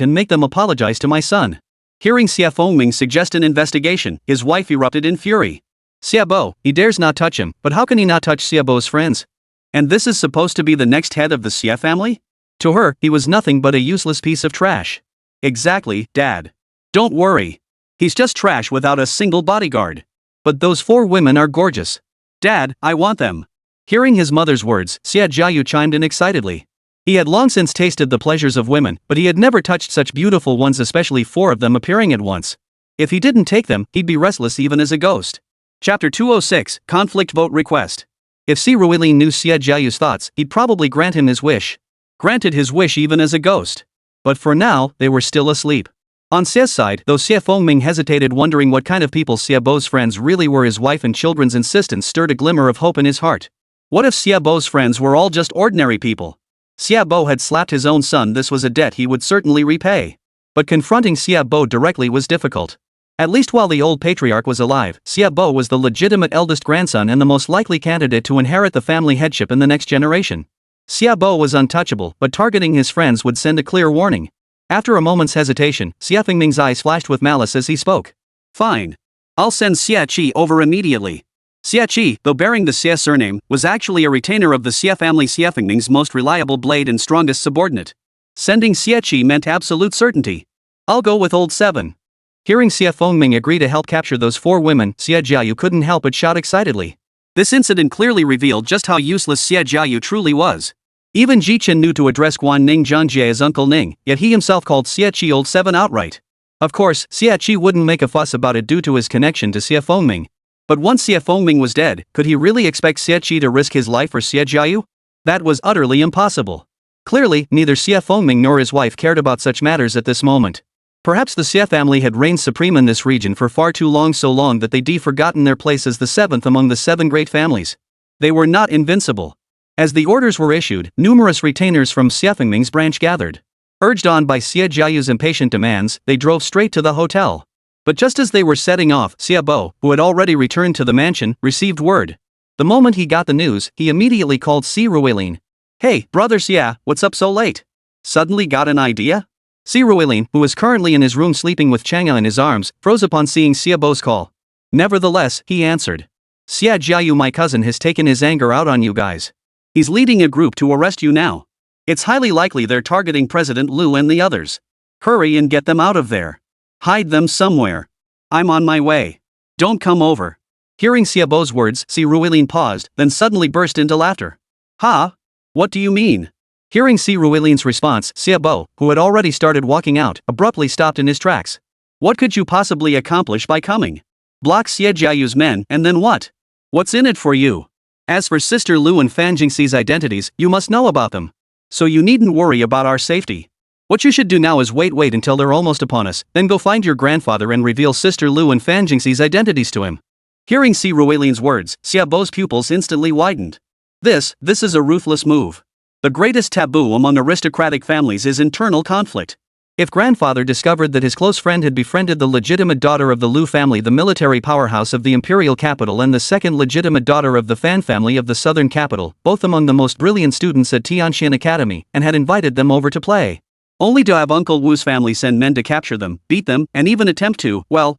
and make them apologize to my son." Hearing Xia Fengming suggest an investigation, his wife erupted in fury. "Xia Bo, he dares not touch him, but how can he not touch Xia Bo's friends? And this is supposed to be the next head of the Xia family? To her, he was nothing but a useless piece of trash. Exactly, Dad. Don't worry. He's just trash without a single bodyguard. But those 4 women are gorgeous. Dad, I want them. Hearing his mother's words, Xia Jiayu chimed in excitedly. He had long since tasted the pleasures of women, but he had never touched such beautiful ones, especially 4 of them appearing at once. If he didn't take them, he'd be restless even as a ghost. Chapter 206, Conflict Vote Request. If Si Ruilin knew Xia Jiayu's thoughts, he'd probably grant him his wish. Granted his wish even as a ghost. But for now, they were still asleep. On Xia's side, though Xia Fengming hesitated, wondering what kind of people Xia Bo's friends really were, his wife and children's insistence stirred a glimmer of hope in his heart. What if Xia Bo's friends were all just ordinary people? Xia Bo had slapped his own son, this was a debt he would certainly repay. But confronting Xia Bo directly was difficult. At least while the old patriarch was alive, Xia Bo was the legitimate eldest grandson and the most likely candidate to inherit the family headship in the next generation. Xia Bo was untouchable, but targeting his friends would send a clear warning. After a moment's hesitation, Xia Fengming's eyes flashed with malice as he spoke. Fine. I'll send Xia Qi over immediately. Xia Qi, though bearing the Xia surname, was actually a retainer of the Xia family, Xia Fengming's most reliable blade and strongest subordinate. Sending Xia Qi meant absolute certainty. I'll go with old 7. Hearing Xia Fengming agree to help capture those 4 women, Xia Jiayu couldn't help but shout excitedly. This incident clearly revealed just how useless Xia Jiayu truly was. Even Ji Chen knew to address Guan Ning Zhangjie as Uncle Ning, yet he himself called Xia Qi old 7 outright. Of course, Xia Qi wouldn't make a fuss about it due to his connection to Xia Fengming. But once Xia Fengming was dead, could he really expect Xia Qi to risk his life for Xia Jiayu? That was utterly impossible. Clearly, neither Xia Fengming nor his wife cared about such matters at this moment. Perhaps the Xia family had reigned supreme in this region for far too long, so long that they'd forgotten their place as the 7th among the 7 great families. They were not invincible. As the orders were issued, numerous retainers from Xia Fengming's branch gathered. Urged on by Xia Jiayu's impatient demands, they drove straight to the hotel. But just as they were setting off, Xia Bo, who had already returned to the mansion, received word. The moment he got the news, he immediately called Si Ruilin. Hey, brother Xia, what's up so late? Suddenly got an idea? Si Ruilin, who was currently in his room sleeping with Chang'e in his arms, froze upon seeing Xia Bo's call. Nevertheless, he answered. Xia Jiayu, my cousin, has taken his anger out on you guys. He's leading a group to arrest you now. It's highly likely they're targeting President Liu and the others. Hurry and get them out of there. Hide them somewhere. I'm on my way. Don't come over. Hearing Xia Bo's words, Si Ruilin paused, then suddenly burst into laughter. Ha? What do you mean? Hearing Si Ruilin's response, Xia Bo, who had already started walking out, abruptly stopped in his tracks. What could you possibly accomplish by coming? Block Xia Jiayu's men, and then what? What's in it for you? As for Sister Liu and Fan Jingxi's identities, you must know about them. So you needn't worry about our safety. What you should do now is wait until they're almost upon us, then go find your grandfather and reveal Sister Liu and Fan Jingxi's identities to him. Hearing Si Ruilin's words, Xia Bo's pupils instantly widened. This is a ruthless move. The greatest taboo among aristocratic families is internal conflict. If grandfather discovered that his close friend had befriended the legitimate daughter of the Liu family, the military powerhouse of the imperial capital, and the second legitimate daughter of the Fan family of the southern capital, both among the most brilliant students at Tianxian Academy, and had invited them over to play, only to have Uncle Wu's family send men to capture them, beat them, and even attempt to, well,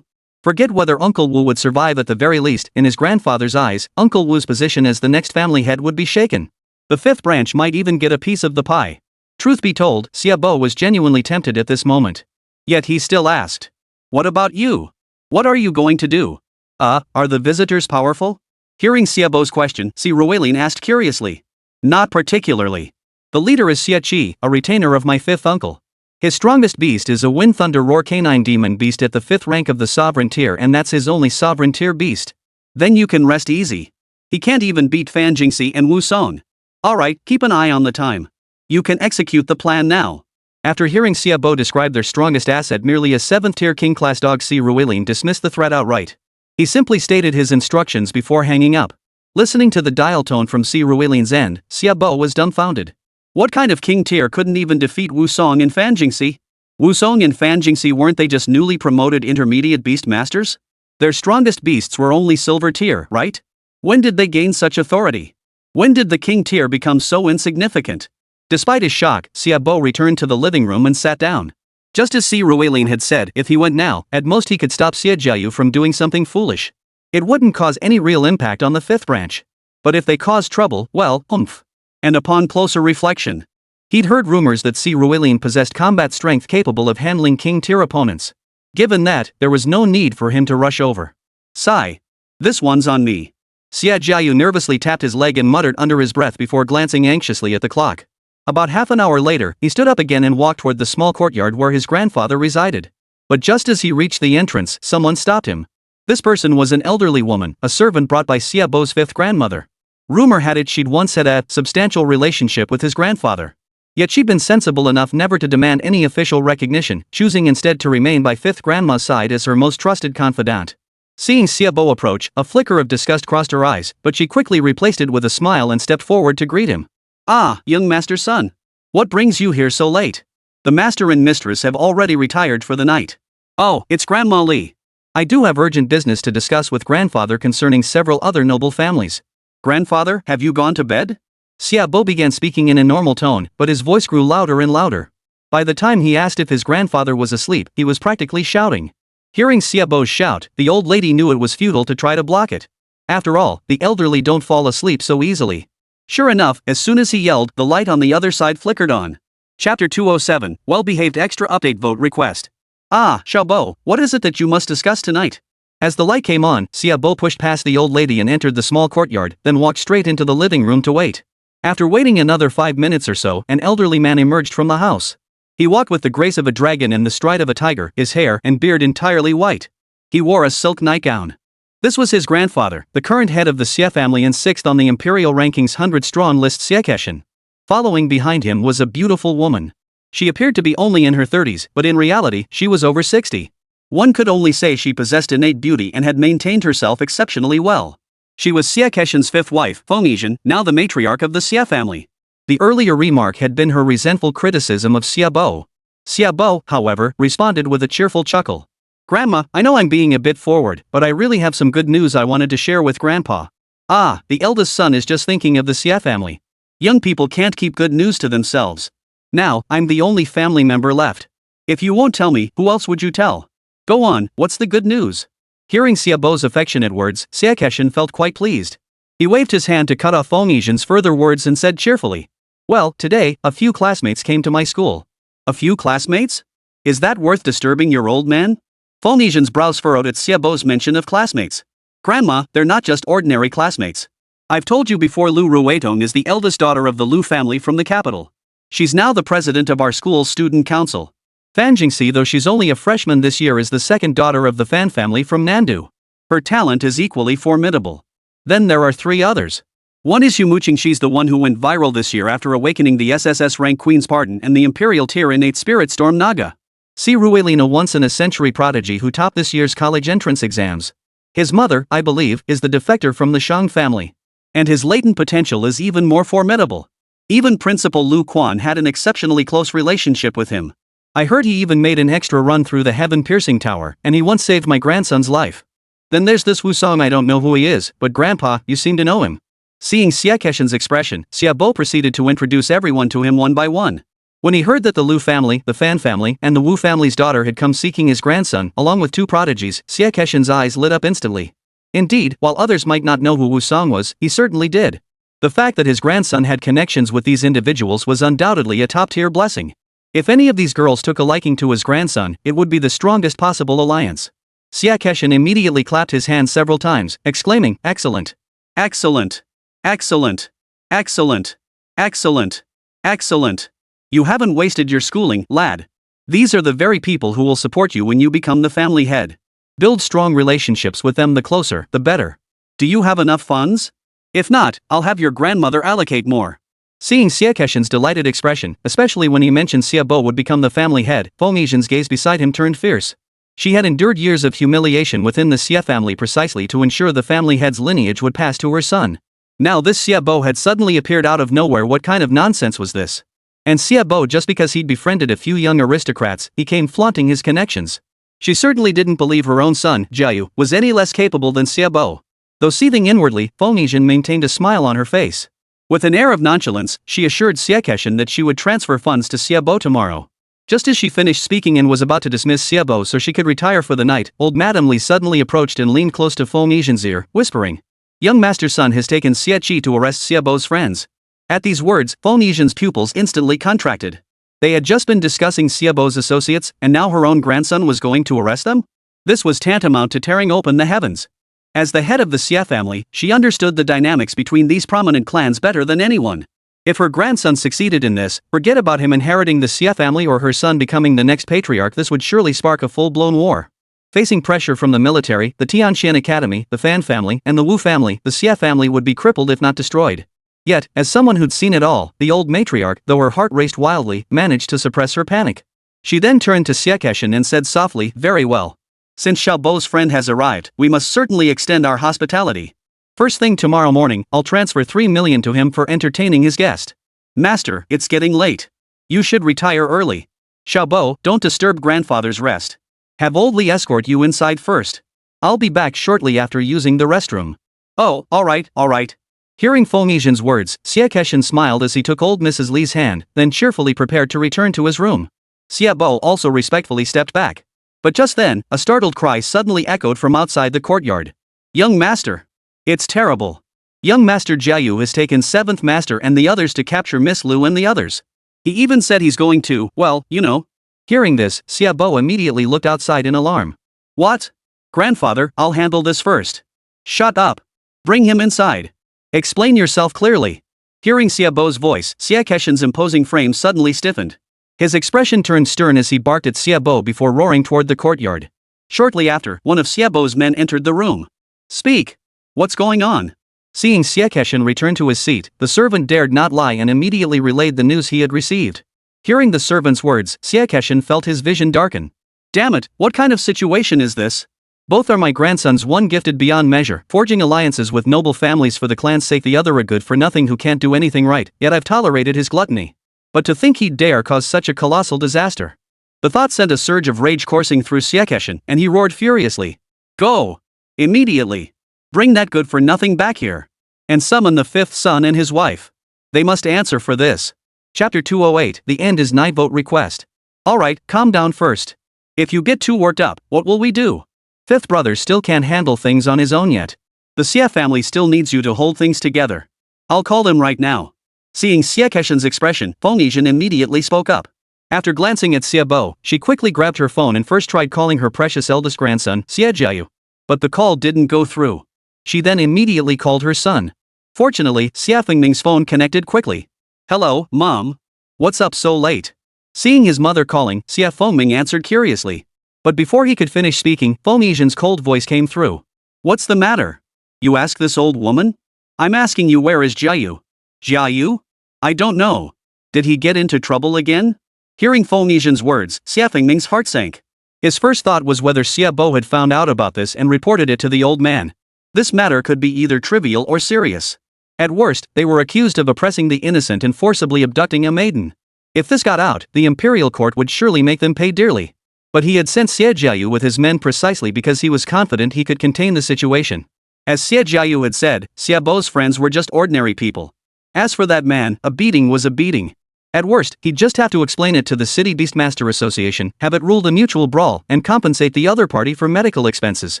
forget whether Uncle Wu would survive. At the very least, in his grandfather's eyes, Uncle Wu's position as the next family head would be shaken. The 5th branch might even get a piece of the pie. Truth be told, Xia Bo was genuinely tempted at this moment. Yet he still asked. What about you? What are you going to do? Are the visitors powerful? Hearing Xia Bo's question, Si Ruilin asked curiously. Not particularly. The leader is Xia Qi, a retainer of my 5th uncle. His strongest beast is a Wind Thunder Roar canine demon beast at the 5th rank of the sovereign tier, and that's his only sovereign tier beast. Then you can rest easy. He can't even beat Fan Jingxi and Wu Song. Alright, keep an eye on the time. You can execute the plan now. After hearing Xia Bo describe their strongest asset merely as 7th tier king-class dog, Si Ruilin dismissed the threat outright. He simply stated his instructions before hanging up. Listening to the dial tone from Si Ruilin's end, Xia Bo was dumbfounded. What kind of king tier couldn't even defeat Wu Song and Fan Jingxi? Wu Song and Fan Jingxi, weren't they just newly promoted intermediate beast masters? Their strongest beasts were only silver tier, right? When did they gain such authority? When did the king tier become so insignificant? Despite his shock, Xia Bo returned to the living room and sat down. Just as Si Ruilin had said, if he went now, at most he could stop Xia Jiayu from doing something foolish. It wouldn't cause any real impact on the 5th branch. But if they caused trouble, well, oomph. And upon closer reflection, He'd heard rumors that Si Ruilin possessed combat strength capable of handling king-tier opponents. Given that, there was no need for him to rush over. Sigh. This one's on me. Xia Jiayu nervously tapped his leg and muttered under his breath before glancing anxiously at the clock. About half an hour later, he stood up again and walked toward the small courtyard where his grandfather resided. But just as he reached the entrance, someone stopped him. This person was an elderly woman, a servant brought by Xia Bo's fifth grandmother. Rumor had it she'd once had a substantial relationship with his grandfather. Yet she'd been sensible enough never to demand any official recognition, choosing instead to remain by fifth grandma's side as her most trusted confidant. Seeing Xia Bo approach, a flicker of disgust crossed her eyes, but she quickly replaced it with a smile and stepped forward to greet him. Ah, young master's son. What brings you here so late? The master and mistress have already retired for the night. Oh, it's Grandma Li. I do have urgent business to discuss with grandfather concerning several other noble families. Grandfather, have you gone to bed? Xia Bo began speaking in a normal tone, but his voice grew louder and louder. By the time he asked if his grandfather was asleep, he was practically shouting. Hearing Xia Bo's shout, the old lady knew it was futile to try to block it. After all, the elderly don't fall asleep so easily. Sure enough, as soon as he yelled, the light on the other side flickered on. Chapter 207, Well-Behaved Extra Update Vote Request. Ah, Xiao Bo, what is it that you must discuss tonight? As the light came on, Xia Bo pushed past the old lady and entered the small courtyard, then walked straight into the living room to wait. After waiting another 5 minutes or so, an elderly man emerged from the house. He walked with the grace of a dragon and the stride of a tiger, his hair and beard entirely white. He wore a silk nightgown. This was his grandfather, the current head of the Xie family and sixth on the imperial rankings 100-strong list Xie Keshin. Following behind him was a beautiful woman. She appeared to be only in her 30s, but in reality, she was over 60. One could only say she possessed innate beauty and had maintained herself exceptionally well. She was Xie Keshin's fifth wife, Feng Yizhen, now the matriarch of the Xie family. The earlier remark had been her resentful criticism of Xia Bo. Xia Bo, however, responded with a cheerful chuckle. Grandma, I know I'm being a bit forward, but I really have some good news I wanted to share with Grandpa. Ah, the eldest son is just thinking of the Xie family. Young people can't keep good news to themselves. Now, I'm the only family member left. If you won't tell me, who else would you tell? Go on, what's the good news? Hearing Xia Bo's affectionate words, Xie Keshin felt quite pleased. He waved his hand to cut off Feng Yizhen's further words and said cheerfully, Well, today, a few classmates came to my school. A few classmates? Is that worth disturbing your old man? Feng Yizhen's brows furrowed at Xia Bo's mention of classmates. Grandma, they're not just ordinary classmates. I've told you before Lu Ruitong is the eldest daughter of the Lu family from the capital. She's now the president of our school's student council. Fan Jingxi, though she's only a freshman this year, is the second daughter of the Fan family from Nandu. Her talent is equally formidable. Then there are 3 others. One is Yumo Qing, she's the one who went viral this year after awakening the SSS rank Queen's Pardon and the Imperial Tier Innate Spirit Storm Naga. Si Ruilin, a once-in-a-century prodigy who topped this year's college entrance exams. His mother, I believe, is the defector from the Shang family. And his latent potential is even more formidable. Even Principal Lu Quan had an exceptionally close relationship with him. I heard he even made an extra run through the heaven-piercing tower, and he once saved my grandson's life. Then there's this Wu Song, I don't know who he is, but Grandpa, you seem to know him. Seeing Xie Keshin's expression, Xia Bo proceeded to introduce everyone to him one by one. When he heard that the Lu family, the Fan family, and the Wu family's daughter had come seeking his grandson, along with 2 prodigies, Xie Keshin's eyes lit up instantly. Indeed, while others might not know who Wu Song was, he certainly did. The fact that his grandson had connections with these individuals was undoubtedly a top-tier blessing. If any of these girls took a liking to his grandson, it would be the strongest possible alliance. Xie Keshin immediately clapped his hands several times, exclaiming, Excellent! Excellent! Excellent! Excellent! Excellent! Excellent! You haven't wasted your schooling, lad. These are the very people who will support you when you become the family head. Build strong relationships with them, the closer, the better. Do you have enough funds? If not, I'll have your grandmother allocate more. Seeing Xie Keshin's delighted expression, especially when he mentioned Xia Bo would become the family head, Feng Yizhen's gaze beside him turned fierce. She had endured years of humiliation within the Xie family precisely to ensure the family head's lineage would pass to her son. Now this Xia Bo had suddenly appeared out of nowhere. What kind of nonsense was this? And Xia Bo, just because he'd befriended a few young aristocrats, he came flaunting his connections. She certainly didn't believe her own son, Jiayu, was any less capable than Xia Bo. Though seething inwardly, Feng Yizhen maintained a smile on her face. With an air of nonchalance, she assured Xie Keshin that she would transfer funds to Xia Bo tomorrow. Just as she finished speaking and was about to dismiss Xia Bo so she could retire for the night, old Madame Li suddenly approached and leaned close to Feng Yizhen's ear, whispering, Young Master's son has taken Xie Qi to arrest Xia Bo's friends. At these words, Phoenician's pupils instantly contracted. They had just been discussing Xiaobo's associates, and now her own grandson was going to arrest them? This was tantamount to tearing open the heavens. As the head of the Xia family, she understood the dynamics between these prominent clans better than anyone. If her grandson succeeded in this, forget about him inheriting the Xia family or her son becoming the next patriarch. This would surely spark a full-blown war. Facing pressure from the military, the Tianxian Academy, the Fan family, and the Wu family, the Xia family would be crippled if not destroyed. Yet, as someone who'd seen it all, the old matriarch, though her heart raced wildly, managed to suppress her panic. She then turned to Xie Keshin and said softly, "Very well. Since Xiaobo's friend has arrived, we must certainly extend our hospitality. First thing tomorrow morning, I'll transfer 3 million to him for entertaining his guest. Master, it's getting late. You should retire early. Xiaobo, don't disturb grandfather's rest. Have old Li escort you inside first. I'll be back shortly after using the restroom." "Oh, alright. Hearing Phoenician's words, Xie Keshin smiled as he took old Mrs. Li's hand, then cheerfully prepared to return to his room. Xiaobo also respectfully stepped back. But just then, a startled cry suddenly echoed from outside the courtyard. "Young master! It's terrible! Young Master Jiayu has taken 7th Master and the others to capture Miss Lu and the others. He even said he's going to, well, you know." Hearing this, Xiaobo immediately looked outside in alarm. "What? Grandfather, I'll handle this first." "Shut up! Bring him inside. Explain yourself clearly." Hearing Xiaobo's voice, Xie Keshin's imposing frame suddenly stiffened. His expression turned stern as he barked at Xiaobo before roaring toward the courtyard. Shortly after, one of Xiaobo's men entered the room. "Speak! What's going on?" Seeing Xie Keshin return to his seat, the servant dared not lie and immediately relayed the news he had received. Hearing the servant's words, Xie Keshin felt his vision darken. "Damn it, what kind of situation is this? Both are my grandsons, one gifted beyond measure, forging alliances with noble families for the clan's sake, the other a good-for-nothing who can't do anything right, yet I've tolerated his gluttony. But to think he'd dare cause such a colossal disaster." The thought sent a surge of rage coursing through Xie Keshin, and he roared furiously. "Go! Immediately! Bring that good-for-nothing back here! And summon the 5th son and his wife. They must answer for this." Chapter 208, The End is Night Vote Request. "Alright, calm down first. If you get too worked up, what will we do? 5th brother still can't handle things on his own yet. The Xie family still needs you to hold things together. I'll call them right now." Seeing Xie Keshin's expression, Phoenician immediately spoke up. After glancing at Xiaobo, she quickly grabbed her phone and first tried calling her precious eldest grandson, Xie Jiayu. But the call didn't go through. She then immediately called her son. Fortunately, Xia Fengming's phone connected quickly. "Hello, Mom. What's up so late?" Seeing his mother calling, Xia Fengming answered curiously. But before he could finish speaking, Phoenician's cold voice came through. "What's the matter? You ask this old woman? I'm asking you, where is Jiayu?" "Jiayu? I don't know. Did he get into trouble again?" Hearing Phoenician's words, Xia Fengming's heart sank. His first thought was whether Xiaobo had found out about this and reported it to the old man. This matter could be either trivial or serious. At worst, they were accused of oppressing the innocent and forcibly abducting a maiden. If this got out, the imperial court would surely make them pay dearly. But he had sent Xie Jiayu with his men precisely because he was confident he could contain the situation. As Xie Jiayu had said, Xiaobo's friends were just ordinary people. As for that man, a beating was a beating. At worst, he'd just have to explain it to the City Beastmaster Association, have it ruled a mutual brawl, and compensate the other party for medical expenses.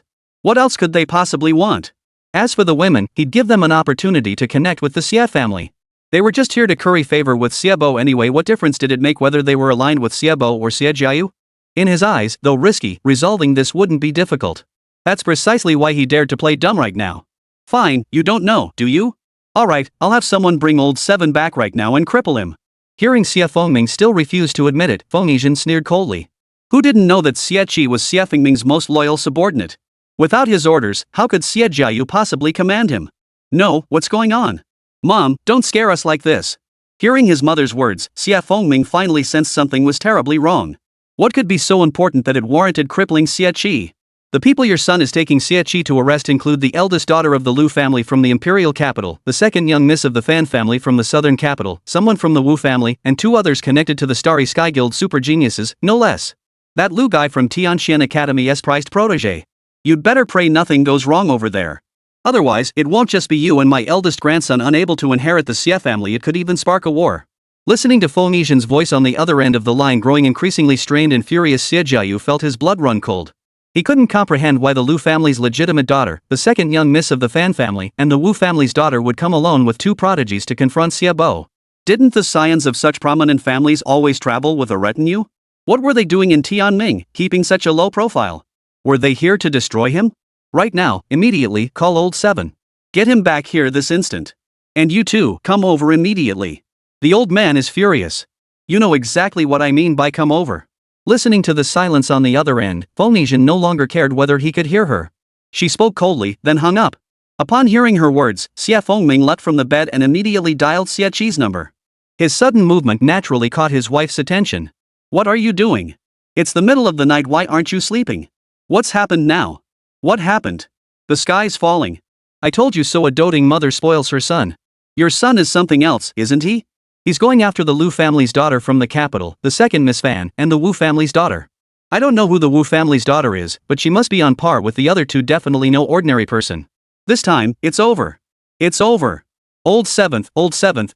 What else could they possibly want? As for the women, he'd give them an opportunity to connect with the Xie family. They were just here to curry favor with Xiaobo anyway. What difference did it make whether they were aligned with Xiaobo or Xie Jiayu? In his eyes, though risky, resolving this wouldn't be difficult. That's precisely why he dared to play dumb right now. "Fine, you don't know, do you? Alright, I'll have someone bring old 7 back right now and cripple him." Hearing Xie Fengming still refused to admit it, Phoenician sneered coldly. Who didn't know that Xie Qi was Xie Fengming's most loyal subordinate? Without his orders, how could Xie Jiayu possibly command him? "No, what's going on? Mom, don't scare us like this." Hearing his mother's words, Xie Fengming finally sensed something was terribly wrong. What could be so important that it warranted crippling Xie Qi? "The people your son is taking Xie Qi to arrest include the eldest daughter of the Lu family from the imperial capital, the second young miss of the Fan family from the southern capital, someone from the Wu family, and 2 others connected to the Starry Sky Guild super geniuses, no less. That Lu guy from Tianxian Academy's prized protege. You'd better pray nothing goes wrong over there. Otherwise, it won't just be you and my eldest grandson unable to inherit the Xie family, it could even spark a war." Listening to Phoenician's voice on the other end of the line growing increasingly strained and furious, Xie Jiayu felt his blood run cold. He couldn't comprehend why the Lu family's legitimate daughter, the second young miss of the Fan family, and the Wu family's daughter would come alone with two prodigies to confront Xiaobo. Didn't the scions of such prominent families always travel with a retinue? What were they doing in Tianming, keeping such a low profile? Were they here to destroy him? Right now, immediately, call old 7. Get him back here this instant. And you too, come over immediately. The old man is furious. You know exactly what I mean by come over. Listening to the silence on the other end, Phoenician no longer cared whether he could hear her. She spoke coldly, then hung up. Upon hearing her words, Xia Fengming leapt from the bed and immediately dialed Xia Qi's number. His sudden movement naturally caught his wife's attention. What are you doing? It's the middle of the night, why aren't you sleeping? What's happened now? What happened? The sky's falling. I told you so, a doting mother spoils her son. Your son is something else, isn't he? He's going after the Lu family's daughter from the capital, the second Miss Fan, and the Wu family's daughter. I don't know who the Wu family's daughter is, but she must be on par with the other two, definitely no ordinary person. This time, it's over. It's over. Old seventh,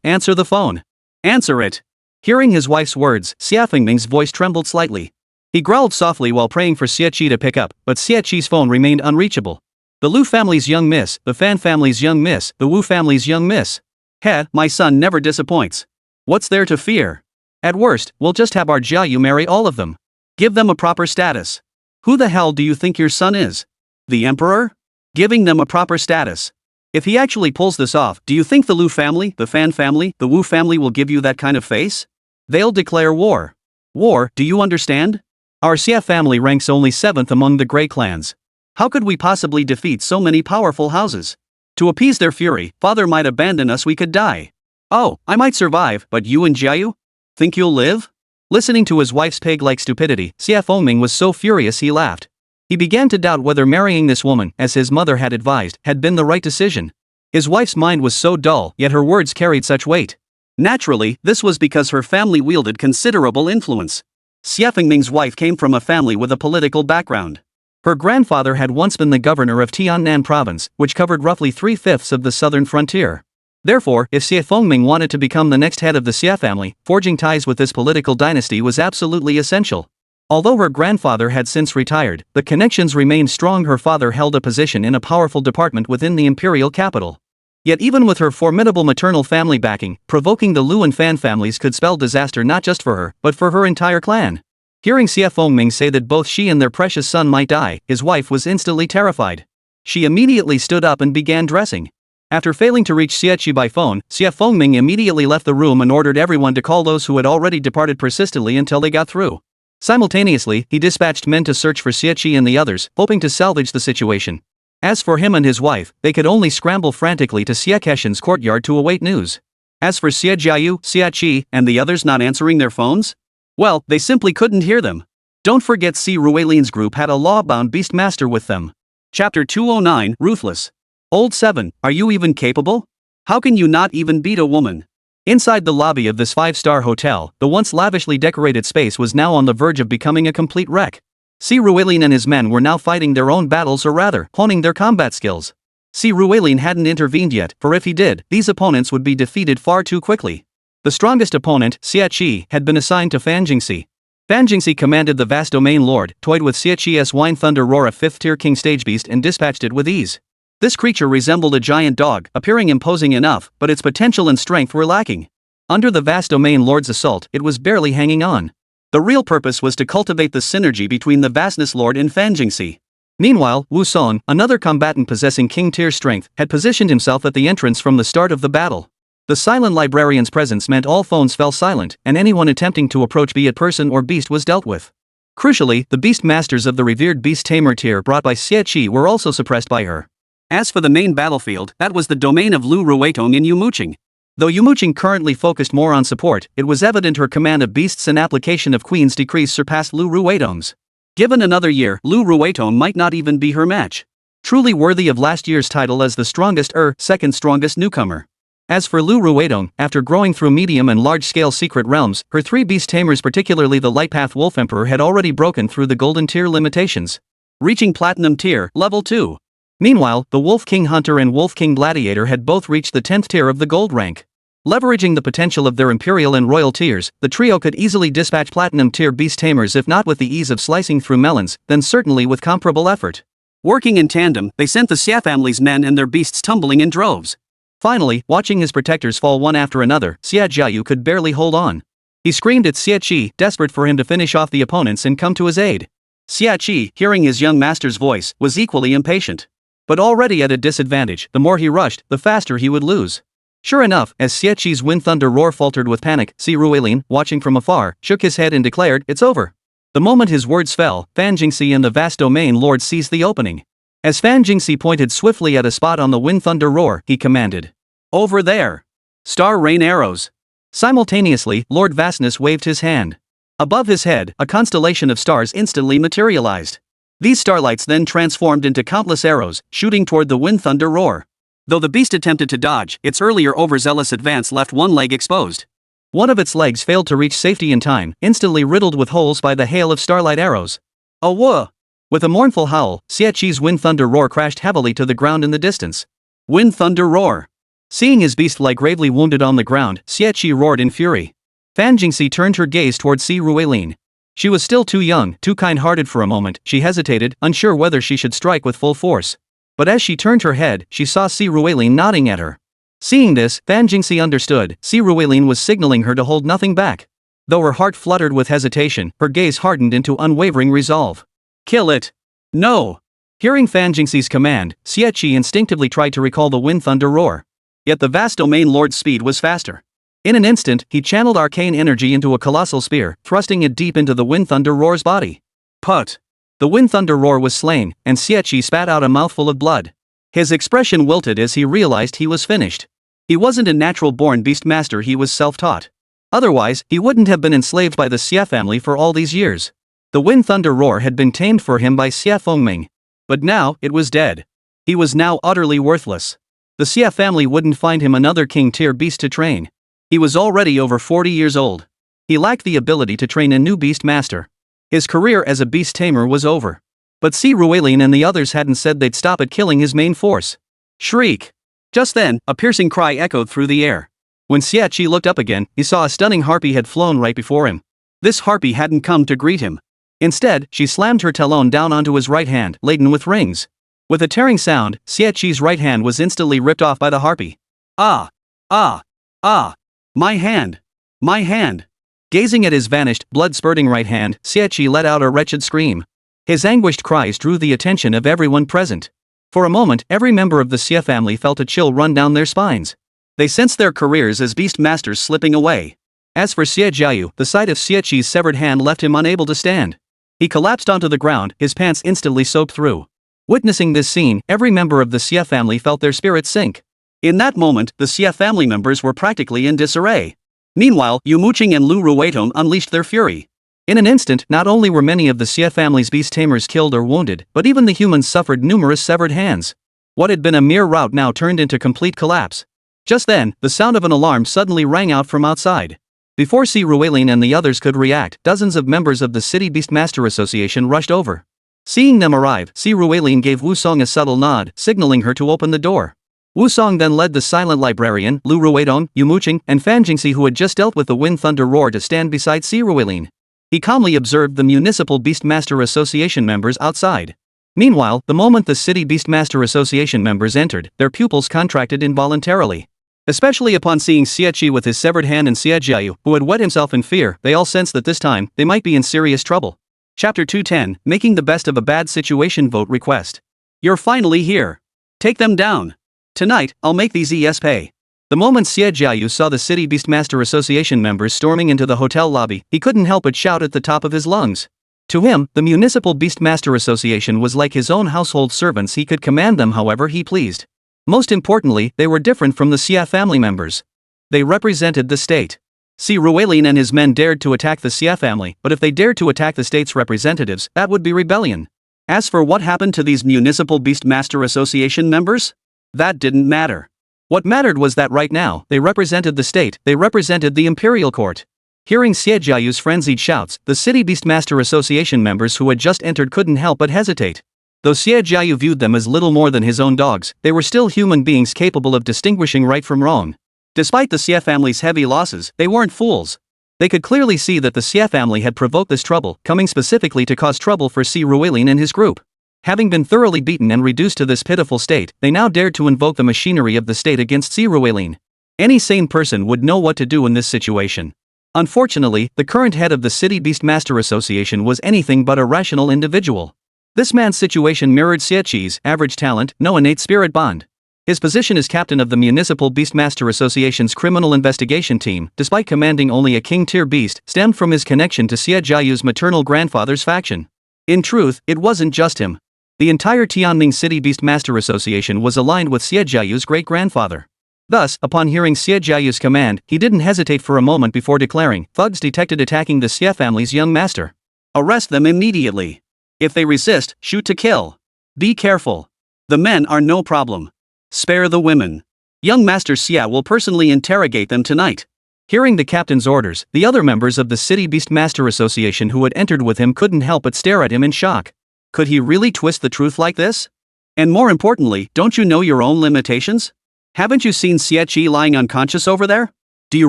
answer the phone. Answer it. Hearing his wife's words, Xia Fengming's voice trembled slightly. He growled softly while praying for Xia Qi to pick up, but Xia Qi's phone remained unreachable. The Lu family's young miss, the Fan family's young miss, the Wu family's young miss. Heh, my son never disappoints. What's there to fear? At worst, we'll just have our Jiayu marry all of them. Give them a proper status. Who the hell do you think your son is? The emperor? Giving them a proper status. If he actually pulls this off, do you think the Lu family, the Fan family, the Wu family will give you that kind of face? They'll declare war. War, do you understand? Our Xia family ranks only 7th among the Grey clans. How could we possibly defeat so many powerful houses? To appease their fury, father might abandon us, we could die. Oh, I might survive, but you and Jiayu? Think you'll live? Listening to his wife's pig-like stupidity, Xia Fengming was so furious he laughed. He began to doubt whether marrying this woman, as his mother had advised, had been the right decision. His wife's mind was so dull, yet her words carried such weight. Naturally, this was because her family wielded considerable influence. Xia Fengming's wife came from a family with a political background. Her grandfather had once been the governor of Tiannan province, which covered roughly 3/5 of the southern frontier. Therefore, if Xia Fengming wanted to become the next head of the Xia family, forging ties with this political dynasty was absolutely essential. Although her grandfather had since retired, the connections remained strong. Her father held a position in a powerful department within the imperial capital. Yet even with her formidable maternal family backing, provoking the Lu and Fan families could spell disaster not just for her, but for her entire clan. Hearing Xia Fengming say that both she and their precious son might die, his wife was instantly terrified. She immediately stood up and began dressing. After failing to reach Xia Qi by phone, Xia Fengming immediately left the room and ordered everyone to call those who had already departed persistently until they got through. Simultaneously, he dispatched men to search for Xia Qi and the others, hoping to salvage the situation. As for him and his wife, they could only scramble frantically to Xia Keshan's courtyard to await news. As for Xia Jiayu, Xia Qi, and the others not answering their phones? Well, they simply couldn't hear them. Don't forget Si Ruelin's group had a law-bound beast master with them. Chapter 209, Ruthless. Old 7, are you even capable? How can you not even beat a woman? Inside the lobby of this 5-star hotel, the once lavishly decorated space was now on the verge of becoming a complete wreck. Si Ruelin and his men were now fighting their own battles, or rather, honing their combat skills. Si Ruelin hadn't intervened yet, for if he did, these opponents would be defeated far too quickly. The strongest opponent, Xia Qi, had been assigned to Fan Jingxi. Fan Jingxi commanded the vast domain lord, toyed with Xia Qi's Wine Thunder Roar, a 5th-tier king stage beast, and dispatched it with ease. This creature resembled a giant dog, appearing imposing enough, but its potential and strength were lacking. Under the vast domain lord's assault, it was barely hanging on. The real purpose was to cultivate the synergy between the vastness lord and Fan Jingxi. Meanwhile, Wu Song, another combatant possessing king-tier strength, had positioned himself at the entrance from the start of the battle. The silent librarian's presence meant all phones fell silent, and anyone attempting to approach, be it person or beast, was dealt with. Crucially, the beast masters of the revered beast tamer tier brought by Xia Qi were also suppressed by her. As for the main battlefield, that was the domain of Lu Ruetong and Yumo Qing. Though Yumo Qing currently focused more on support, it was evident her command of beasts and application of Queen's decrees surpassed Lu Ruetong's. Given another year, Lu Ruetong might not even be her match. Truly worthy of last year's title as the strongest second strongest newcomer. As for Lu Ruetong, after growing through medium and large-scale secret realms, her 3 beast tamers, particularly the Lightpath Wolf Emperor, had already broken through the golden tier limitations, reaching platinum tier, level 2. Meanwhile, the Wolf King Hunter and Wolf King Gladiator had both reached the 10th tier of the gold rank. Leveraging the potential of their imperial and royal tiers, the trio could easily dispatch platinum tier beast tamers, if not with the ease of slicing through melons, then certainly with comparable effort. Working in tandem, they sent the Xia family's men and their beasts tumbling in droves. Finally, watching his protectors fall one after another, Xia Jiayu could barely hold on. He screamed at Xia Qi, desperate for him to finish off the opponents and come to his aid. Xia Qi, hearing his young master's voice, was equally impatient. But already at a disadvantage, the more he rushed, the faster he would lose. Sure enough, as Xia Qi's wind thunder roar faltered with panic, Si Ruilin, watching from afar, shook his head and declared, "It's over." The moment his words fell, Fan Jingxi and the vast domain lord seized the opening. As Fan Jingxi pointed swiftly at a spot on the wind thunder roar, he commanded, "Over there! Star rain arrows!" Simultaneously, Lord Vastness waved his hand. Above his head, a constellation of stars instantly materialized. These starlights then transformed into countless arrows, shooting toward the wind thunder roar. Though the beast attempted to dodge, its earlier overzealous advance left one leg exposed. One of its legs failed to reach safety in time, instantly riddled with holes by the hail of starlight arrows. "Awah!" With a mournful howl, Xia Qi's wind thunder roar crashed heavily to the ground in the distance. Wind thunder roar! Seeing his beast lie gravely wounded on the ground, Xia Qi roared in fury. Fan Jingxi turned her gaze toward Si Ruilin. She was still too young, too kind-hearted for a moment. She hesitated, unsure whether she should strike with full force. But as she turned her head, she saw Si Ruilin nodding at her. Seeing this, Fan Jingxi understood. Si Ruilin was signaling her to hold nothing back. Though her heart fluttered with hesitation, her gaze hardened into unwavering resolve. "Kill it!" "No!" Hearing Fan Jingxi's command, Xia Qi instinctively tried to recall the wind thunder roar. Yet the vast domain lord's speed was faster. In an instant, he channeled arcane energy into a colossal spear, thrusting it deep into the wind thunder roar's body. Put! The wind thunder roar was slain, and Xia Qi spat out a mouthful of blood. His expression wilted as he realized he was finished. He wasn't a natural-born beastmaster, he was self-taught. Otherwise, he wouldn't have been enslaved by the Xia family for all these years. The wind thunder roar had been tamed for him by Xia Fengming. But now, it was dead. He was now utterly worthless. The Xia family wouldn't find him another king-tier beast to train. He was already over 40 years old. He lacked the ability to train a new beast master. His career as a beast tamer was over. But Si Ruilin and the others hadn't said they'd stop at killing his main force. Shriek! Just then, a piercing cry echoed through the air. When Xia Qi looked up again, he saw a stunning harpy had flown right before him. This harpy hadn't come to greet him. Instead, she slammed her talon down onto his right hand, laden with rings. With a tearing sound, Xia Qi's right hand was instantly ripped off by the harpy. "Ah! Ah! Ah! My hand! My hand!" Gazing at his vanished, blood-spurting right hand, Xia Qi let out a wretched scream. His anguished cries drew the attention of everyone present. For a moment, every member of the Xia family felt a chill run down their spines. They sensed their careers as beast masters slipping away. As for Xia Jiayu, the sight of Xia Qi's severed hand left him unable to stand. He collapsed onto the ground, his pants instantly soaked through. Witnessing this scene, every member of the Xia family felt their spirits sink. In that moment, the Xia family members were practically in disarray. Meanwhile, Yumo Qing and Lu Ruiton unleashed their fury. In an instant, not only were many of the Xia family's beast tamers killed or wounded, but even the humans suffered numerous severed hands. What had been a mere rout now turned into complete collapse. Just then, the sound of an alarm suddenly rang out from outside. Before Si Ruilin and the others could react, dozens of members of the City Beastmaster Association rushed over. Seeing them arrive, Si Ruilin gave Wu Song a subtle nod, signaling her to open the door. Wu Song then led the silent librarian, Lu Ruidong, Yumo Qing, and Fan Jingxi, who had just dealt with the wind thunder roar, to stand beside Si Ruilin. He calmly observed the Municipal Beastmaster Association members outside. Meanwhile, the moment the City Beastmaster Association members entered, their pupils contracted involuntarily. Especially upon seeing Xia Qi with his severed hand and Xia Jiayu, who had wet himself in fear, they all sensed that this time, they might be in serious trouble. Chapter 210, Making the Best of a Bad Situation. Vote request. You're finally here. Take them down. Tonight, I'll make these ES pay. The moment Xia Jiayu saw the City Beastmaster Association members storming into the hotel lobby, he couldn't help but shout at the top of his lungs. To him, the Municipal Beastmaster Association was like his own household servants. He could command them however he pleased. Most importantly, they were different from the Xia family members. They represented the state. Si Ruilin and his men dared to attack the Xia family, but if they dared to attack the state's representatives, that would be rebellion. As for what happened to these Municipal Beastmaster Association members, that didn't matter. What mattered was that right now, they represented the state, they represented the imperial court. Hearing Xie Jiayu's frenzied shouts, the City Beastmaster Association members who had just entered couldn't help but hesitate. Though Xie Jiayu viewed them as little more than his own dogs, they were still human beings capable of distinguishing right from wrong. Despite the Xie family's heavy losses, they weren't fools. They could clearly see that the Xie family had provoked this trouble, coming specifically to cause trouble for Si Ruilin and his group. Having been thoroughly beaten and reduced to this pitiful state, they now dared to invoke the machinery of the state against Si Ruilin. Any sane person would know what to do in this situation. Unfortunately, the current head of the City Beastmaster Association was anything but a rational individual. This man's situation mirrored Xieqi's average talent, no innate spirit bond. His position as captain of the Municipal Beastmaster Association's criminal investigation team, despite commanding only a king-tier beast, stemmed from his connection to Xie Jiayu's maternal grandfather's faction. In truth, it wasn't just him. The entire Tianming City Beastmaster Association was aligned with Xie Jiayu's great-grandfather. Thus, upon hearing Xie Jiayu's command, he didn't hesitate for a moment before declaring, "Thugs detected attacking the Xie family's young master. Arrest them immediately. If they resist, shoot to kill. Be careful. The men are no problem. Spare the women. Young Master Xie will personally interrogate them tonight." Hearing the captain's orders, the other members of the City Beastmaster Association who had entered with him couldn't help but stare at him in shock. Could he really twist the truth like this? And more importantly, don't you know your own limitations? Haven't you seen Xieqi lying unconscious over there? Do you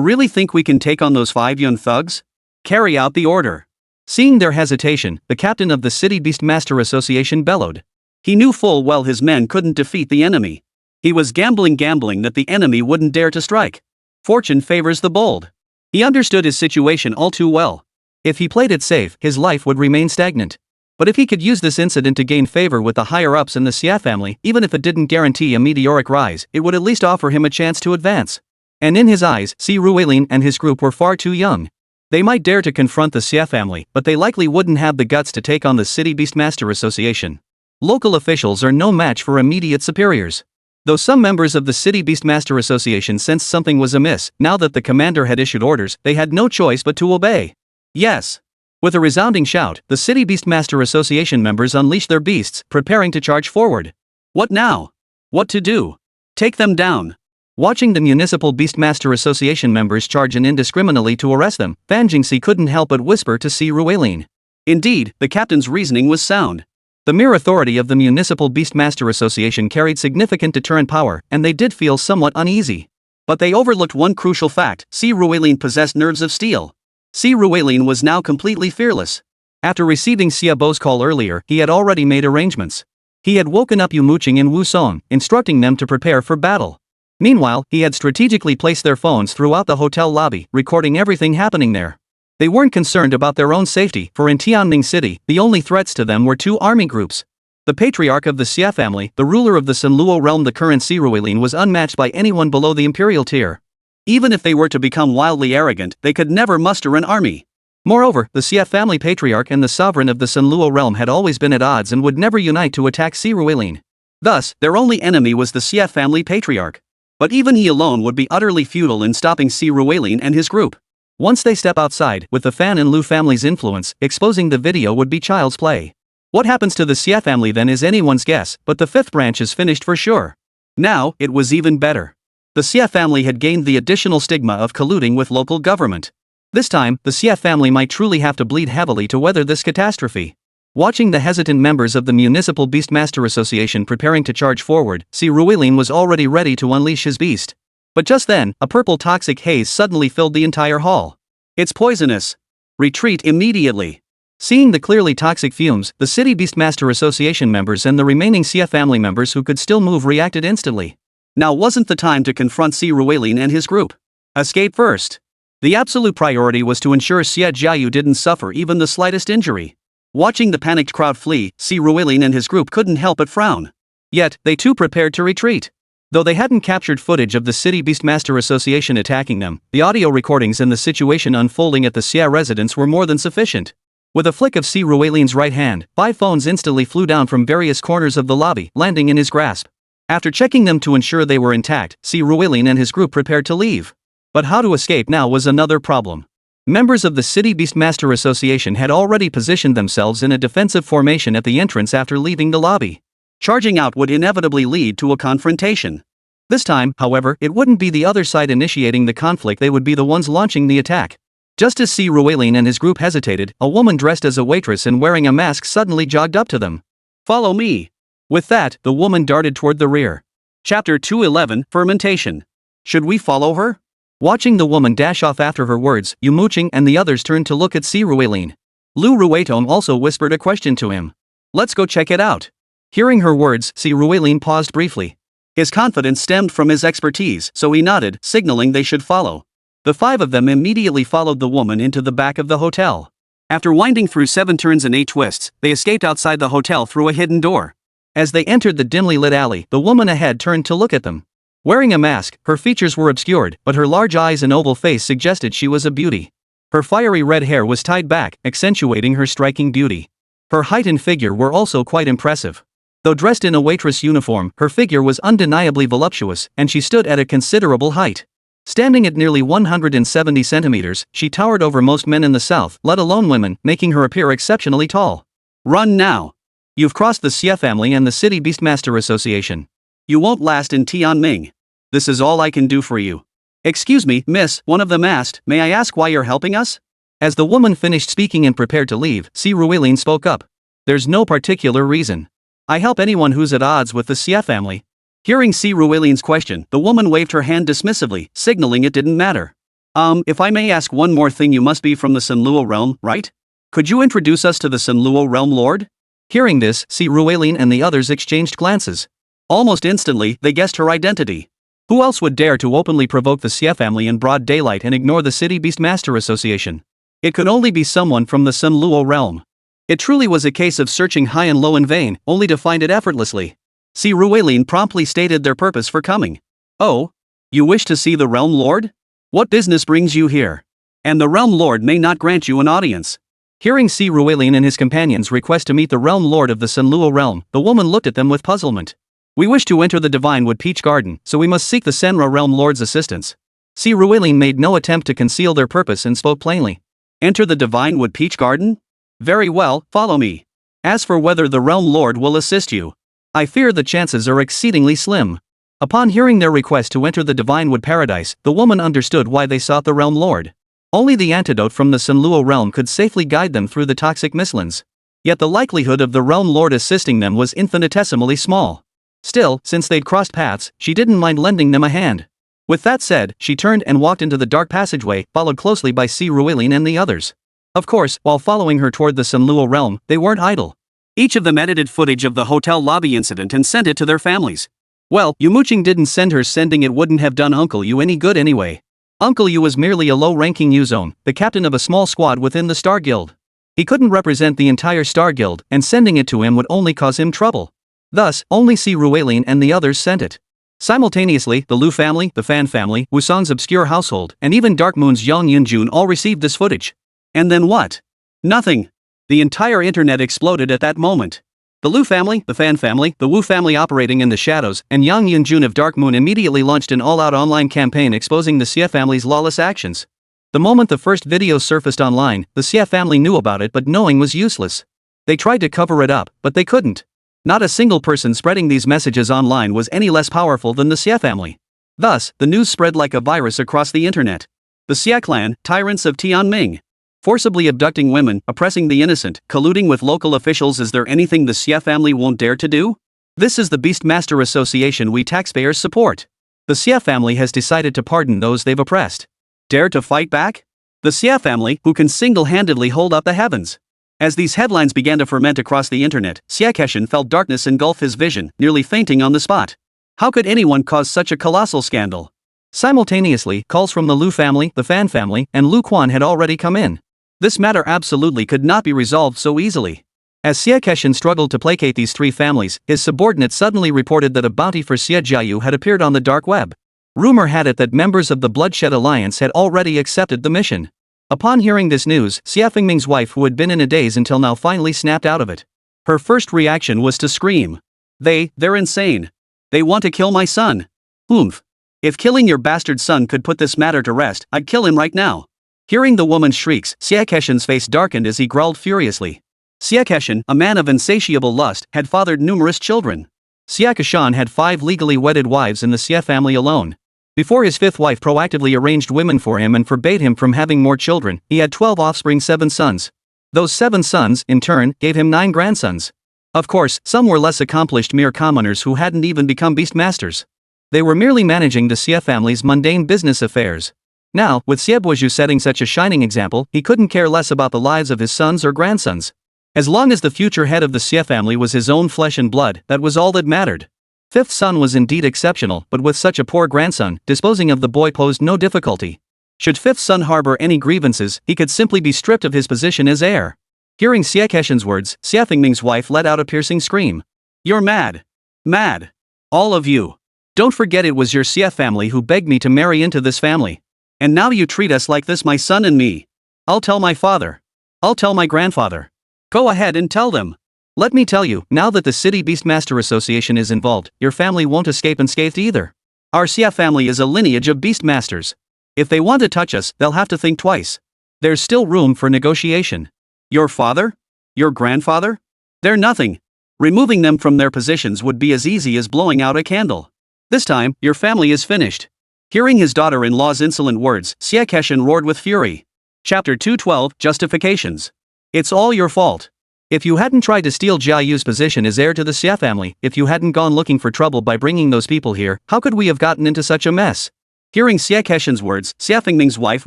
really think we can take on those 5 young thugs? Carry out the order. Seeing their hesitation, the captain of the City Beastmaster Association bellowed. He knew full well his men couldn't defeat the enemy. He was gambling that the enemy wouldn't dare to strike. Fortune favors the bold. He understood his situation all too well. If he played it safe, his life would remain stagnant. But if he could use this incident to gain favor with the higher-ups in the Xie family, even if it didn't guarantee a meteoric rise, it would at least offer him a chance to advance. And in his eyes, Si Ruilin and his group were far too young. They might dare to confront the Xie family, but they likely wouldn't have the guts to take on the City Beastmaster Association. Local officials are no match for immediate superiors. Though some members of the City Beastmaster Association sensed something was amiss, now that the commander had issued orders, they had no choice but to obey. Yes. With a resounding shout, the City Beastmaster Association members unleashed their beasts, preparing to charge forward. What now? What to do? Take them down. Watching the Municipal Beastmaster Association members charge in indiscriminately to arrest them, Fan Jingxi couldn't help but whisper to Si Ruilin. Indeed, the captain's reasoning was sound. The mere authority of the Municipal Beastmaster Association carried significant deterrent power, and they did feel somewhat uneasy. But they overlooked one crucial fact: Si Ruilin possessed nerves of steel. Si Ruilin was now completely fearless. After receiving Xie Bo's call earlier, he had already made arrangements. He had woken up Yumo Qing and Wu Song, instructing them to prepare for battle. Meanwhile, he had strategically placed their phones throughout the hotel lobby, recording everything happening there. They weren't concerned about their own safety, for in Tianming City, the only threats to them were 2 army groups. The patriarch of the Xie family, the ruler of the Sanluo realm, the current Si Ruilin, was unmatched by anyone below the imperial tier. Even if they were to become wildly arrogant, they could never muster an army. Moreover, the Xie family patriarch and the sovereign of the Sanluo realm had always been at odds and would never unite to attack Si Ruilin. Thus, their only enemy was the Xie family patriarch. But even he alone would be utterly futile in stopping Si Ruilin and his group. Once they step outside, with the Fan and Lu family's influence, exposing the video would be child's play. What happens to the Xie family then is anyone's guess, but the 5th branch is finished for sure. Now, it was even better. The Xie family had gained the additional stigma of colluding with local government. This time, the Xie family might truly have to bleed heavily to weather this catastrophe. Watching the hesitant members of the Municipal Beastmaster Association preparing to charge forward, Si Ruilin was already ready to unleash his beast. But just then, a purple toxic haze suddenly filled the entire hall. It's poisonous. Retreat immediately. Seeing the clearly toxic fumes, the City Beastmaster Association members and the remaining Xie family members who could still move reacted instantly. Now wasn't the time to confront Si Ruilin and his group. Escape first. The absolute priority was to ensure Xie Jiayu didn't suffer even the slightest injury. Watching the panicked crowd flee, Si Ruilin and his group couldn't help but frown. Yet, they too prepared to retreat. Though they hadn't captured footage of the City Beastmaster Association attacking them, the audio recordings and the situation unfolding at the Xie residence were more than sufficient. With a flick of Si Ruilin's right hand, 5 phones instantly flew down from various corners of the lobby, landing in his grasp. After checking them to ensure they were intact, Si Ruilin and his group prepared to leave. But how to escape now was another problem. Members of the City Beastmaster Association had already positioned themselves in a defensive formation at the entrance after leaving the lobby. Charging out would inevitably lead to a confrontation. This time, however, it wouldn't be the other side initiating the conflict, they would be the ones launching the attack. Just as Si Ruilin and his group hesitated, a woman dressed as a waitress and wearing a mask suddenly jogged up to them. "Follow me." With that, the woman darted toward the rear. Chapter 211, Fermentation. Should we follow her? Watching the woman dash off after her words, Yumo Qing and the others turned to look at Si Ruilin. Lu Ruetong also whispered a question to him. Let's go check it out. Hearing her words, Si Ruilin paused briefly. His confidence stemmed from his expertise, so he nodded, signaling they should follow. The 5 of them immediately followed the woman into the back of the hotel. After winding through 7 turns and 8 twists, they escaped outside the hotel through a hidden door. As they entered the dimly lit alley, the woman ahead turned to look at them. Wearing a mask, her features were obscured, but her large eyes and oval face suggested she was a beauty. Her fiery red hair was tied back, accentuating her striking beauty. Her height and figure were also quite impressive. Though dressed in a waitress uniform, her figure was undeniably voluptuous, and she stood at a considerable height. Standing at nearly 170 centimeters, she towered over most men in the south, let alone women, making her appear exceptionally tall. Run now! You've crossed the Xie family and the City Beastmaster Association. You won't last in Tianming. This is all I can do for you. Excuse me, miss, one of them asked, may I ask why you're helping us? As the woman finished speaking and prepared to leave, Si Ruilin spoke up. There's no particular reason. I help anyone who's at odds with the Xie family. Hearing Si Ruilin's question, the woman waved her hand dismissively, signaling it didn't matter. If I may ask one more thing, you must be from the Sanluo realm, right? Could you introduce us to the Sanluo realm lord? Hearing this, Si Ruilin and the others exchanged glances. Almost instantly, they guessed her identity. Who else would dare to openly provoke the Xie family in broad daylight and ignore the City Beastmaster Association? It could only be someone from the Sanluo realm. It truly was a case of searching high and low in vain, only to find it effortlessly. Si Ruilin promptly stated their purpose for coming. Oh? You wish to see the Realm Lord? What business brings you here? And the Realm Lord may not grant you an audience. Hearing Si Ruilin and his companions request to meet the Realm Lord of the Sanluo realm, the woman looked at them with puzzlement. We wish to enter the Divine Wood Peach Garden, so we must seek the Senra Realm Lord's assistance. Si Ruilin made no attempt to conceal their purpose and spoke plainly. Enter the Divine Wood Peach Garden? Very well, follow me. As for whether the Realm Lord will assist you, I fear the chances are exceedingly slim. Upon hearing their request to enter the Divine Wood Paradise, the woman understood why they sought the Realm Lord. Only the antidote from the Sanluo realm could safely guide them through the toxic mistlands. Yet the likelihood of the Realm Lord assisting them was infinitesimally small. Still, since they'd crossed paths, she didn't mind lending them a hand. With that said, she turned and walked into the dark passageway, followed closely by Si Ruilin and the others. Of course, while following her toward the Sanluo realm, they weren't idle. Each of them edited footage of the hotel lobby incident and sent it to their families. Well, Yumo Qing didn't send her, sending it wouldn't have done Uncle Yu any good anyway. Uncle Yu was merely a low-ranking Yu-zone, the captain of a small squad within the Star Guild. He couldn't represent the entire Star Guild, and sending it to him would only cause him trouble. Thus, only Si Ruilin and the others sent it. Simultaneously, the Lu family, the Fan family, Wusong's obscure household, and even Dark Moon's Yang Yunjun all received this footage. And then what? Nothing. The entire internet exploded at that moment. The Lu family, the Fan family, the Wu family operating in the shadows, and Yang Yunjun of Dark Moon immediately launched an all-out online campaign exposing the Xie family's lawless actions. The moment the first video surfaced online, the Xie family knew about it, but knowing was useless. They tried to cover it up, but they couldn't. Not a single person spreading these messages online was any less powerful than the Xie family. Thus, the news spread like a virus across the internet. The Xie clan, tyrants of Tianming. Forcibly abducting women, oppressing the innocent, colluding with local officials. Is there anything the Xie family won't dare to do? This is the Beastmaster Association we taxpayers support. The Xie family has decided to pardon those they've oppressed. Dare to fight back? The Xie family, who can single-handedly hold up the heavens. As these headlines began to ferment across the internet, Xie Keshin felt darkness engulf his vision, nearly fainting on the spot. How could anyone cause such a colossal scandal? Simultaneously, calls from the Lu family, the Fan family, and Lu Quan had already come in. This matter absolutely could not be resolved so easily. As Xie Keshin struggled to placate these 3 families, his subordinate suddenly reported that a bounty for Xie Jiayu had appeared on the dark web. Rumor had it that members of the Bloodshed Alliance had already accepted the mission. Upon hearing this news, Xie Fengming's wife, who had been in a daze until now, finally snapped out of it. Her first reaction was to scream. They're insane. They want to kill my son. Oomph. If killing your bastard son could put this matter to rest, I'd kill him right now. Hearing the woman's shrieks, Xie Keshin's face darkened as he growled furiously. Xie Keshin, a man of insatiable lust, had fathered numerous children. Xie Keshan had 5 legally wedded wives in the Xie family alone. Before his 5th wife proactively arranged women for him and forbade him from having more children, he had 12 offspring, 7 sons. Those 7 sons, in turn, gave him 9 grandsons. Of course, some were less accomplished mere commoners who hadn't even become beastmasters. They were merely managing the Xie family's mundane business affairs. Now, with Xie Boizhu setting such a shining example, he couldn't care less about the lives of his sons or grandsons. As long as the future head of the Xie family was his own flesh and blood, that was all that mattered. Fifth son was indeed exceptional, but with such a poor grandson, disposing of the boy posed no difficulty. Should fifth son harbor any grievances, he could simply be stripped of his position as heir. Hearing Xie Kexin's words, Xie Fengming's wife let out a piercing scream. You're mad. Mad. All of you. Don't forget it was your Xie family who begged me to marry into this family. And now you treat us like this, my son and me. I'll tell my father. I'll tell my grandfather. Go ahead and tell them. Let me tell you, now that the City Beastmaster Association is involved, your family won't escape unscathed either. Our Xie family is a lineage of beastmasters. If they want to touch us, they'll have to think twice. There's still room for negotiation. Your father? Your grandfather? They're nothing. Removing them from their positions would be as easy as blowing out a candle. This time, your family is finished. Hearing his daughter-in-law's insolent words, Xie Kexin roared with fury. Chapter 212, Justifications. It's all your fault. If you hadn't tried to steal Jia Yu's position as heir to the Xie family, if you hadn't gone looking for trouble by bringing those people here, how could we have gotten into such a mess? Hearing Xie Kexin's words, Xie Fengming's wife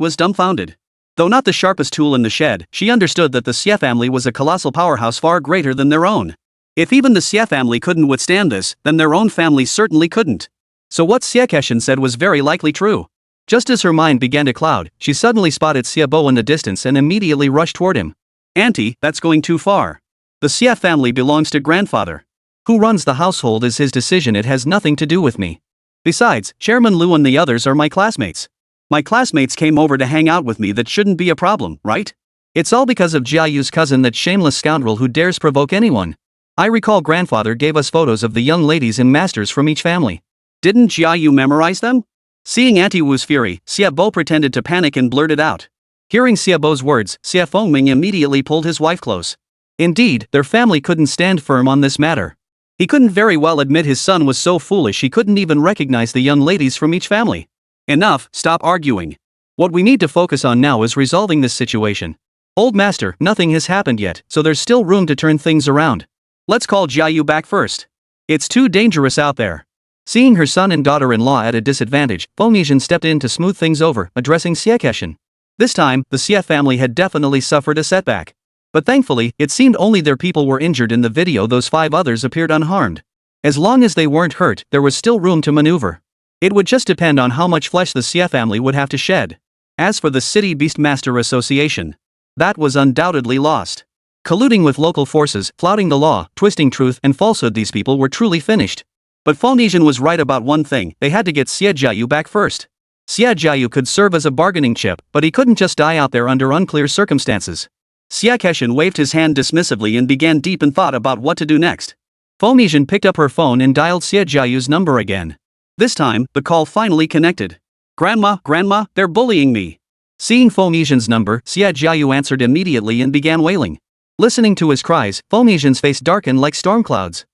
was dumbfounded. Though not the sharpest tool in the shed, she understood that the Xie family was a colossal powerhouse far greater than their own. If even the Xie family couldn't withstand this, then their own family certainly couldn't. So what Xie Kexin said was very likely true. Just as her mind began to cloud, she suddenly spotted Xie Bo in the distance and immediately rushed toward him. Auntie, that's going too far. The Xie family belongs to grandfather. Who runs the household is his decision, it has nothing to do with me. Besides, Chairman Lu and the others are my classmates. My classmates came over to hang out with me, that shouldn't be a problem, right? It's all because of Jia Yu's cousin, that shameless scoundrel who dares provoke anyone. I recall grandfather gave us photos of the young ladies and masters from each family. Didn't Jia Yu memorize them? Seeing Auntie Wu's fury, Xie Bo pretended to panic and blurted out. Hearing Xie Bo's words, Xie Fengming immediately pulled his wife close. Indeed, their family couldn't stand firm on this matter. He couldn't very well admit his son was so foolish he couldn't even recognize the young ladies from each family. Enough, stop arguing. What we need to focus on now is resolving this situation. Old master, nothing has happened yet, so there's still room to turn things around. Let's call Jia Yu back first. It's too dangerous out there. Seeing her son and daughter-in-law at a disadvantage, Fengming stepped in to smooth things over, addressing Xie Kexin. This time, the Xie family had definitely suffered a setback. But thankfully, it seemed only their people were injured. In the video, those 5 others appeared unharmed. As long as they weren't hurt, there was still room to maneuver. It would just depend on how much flesh the Xie family would have to shed. As for the City Beastmaster Association, that was undoubtedly lost. Colluding with local forces, flouting the law, twisting truth and falsehood, these people were truly finished. But Fengming was right about one thing: they had to get Xie Jiayu back first. Xie Jiayu could serve as a bargaining chip, but he couldn't just die out there under unclear circumstances. Xie Kexin waved his hand dismissively and began deep in thought about what to do next. Fengming picked up her phone and dialed Xie Jiayu's number again. This time, the call finally connected. Grandma, they're bullying me. Seeing Fengming's number, Xie Jiayu answered immediately and began wailing. Listening to his cries, Fengming's face darkened like storm clouds.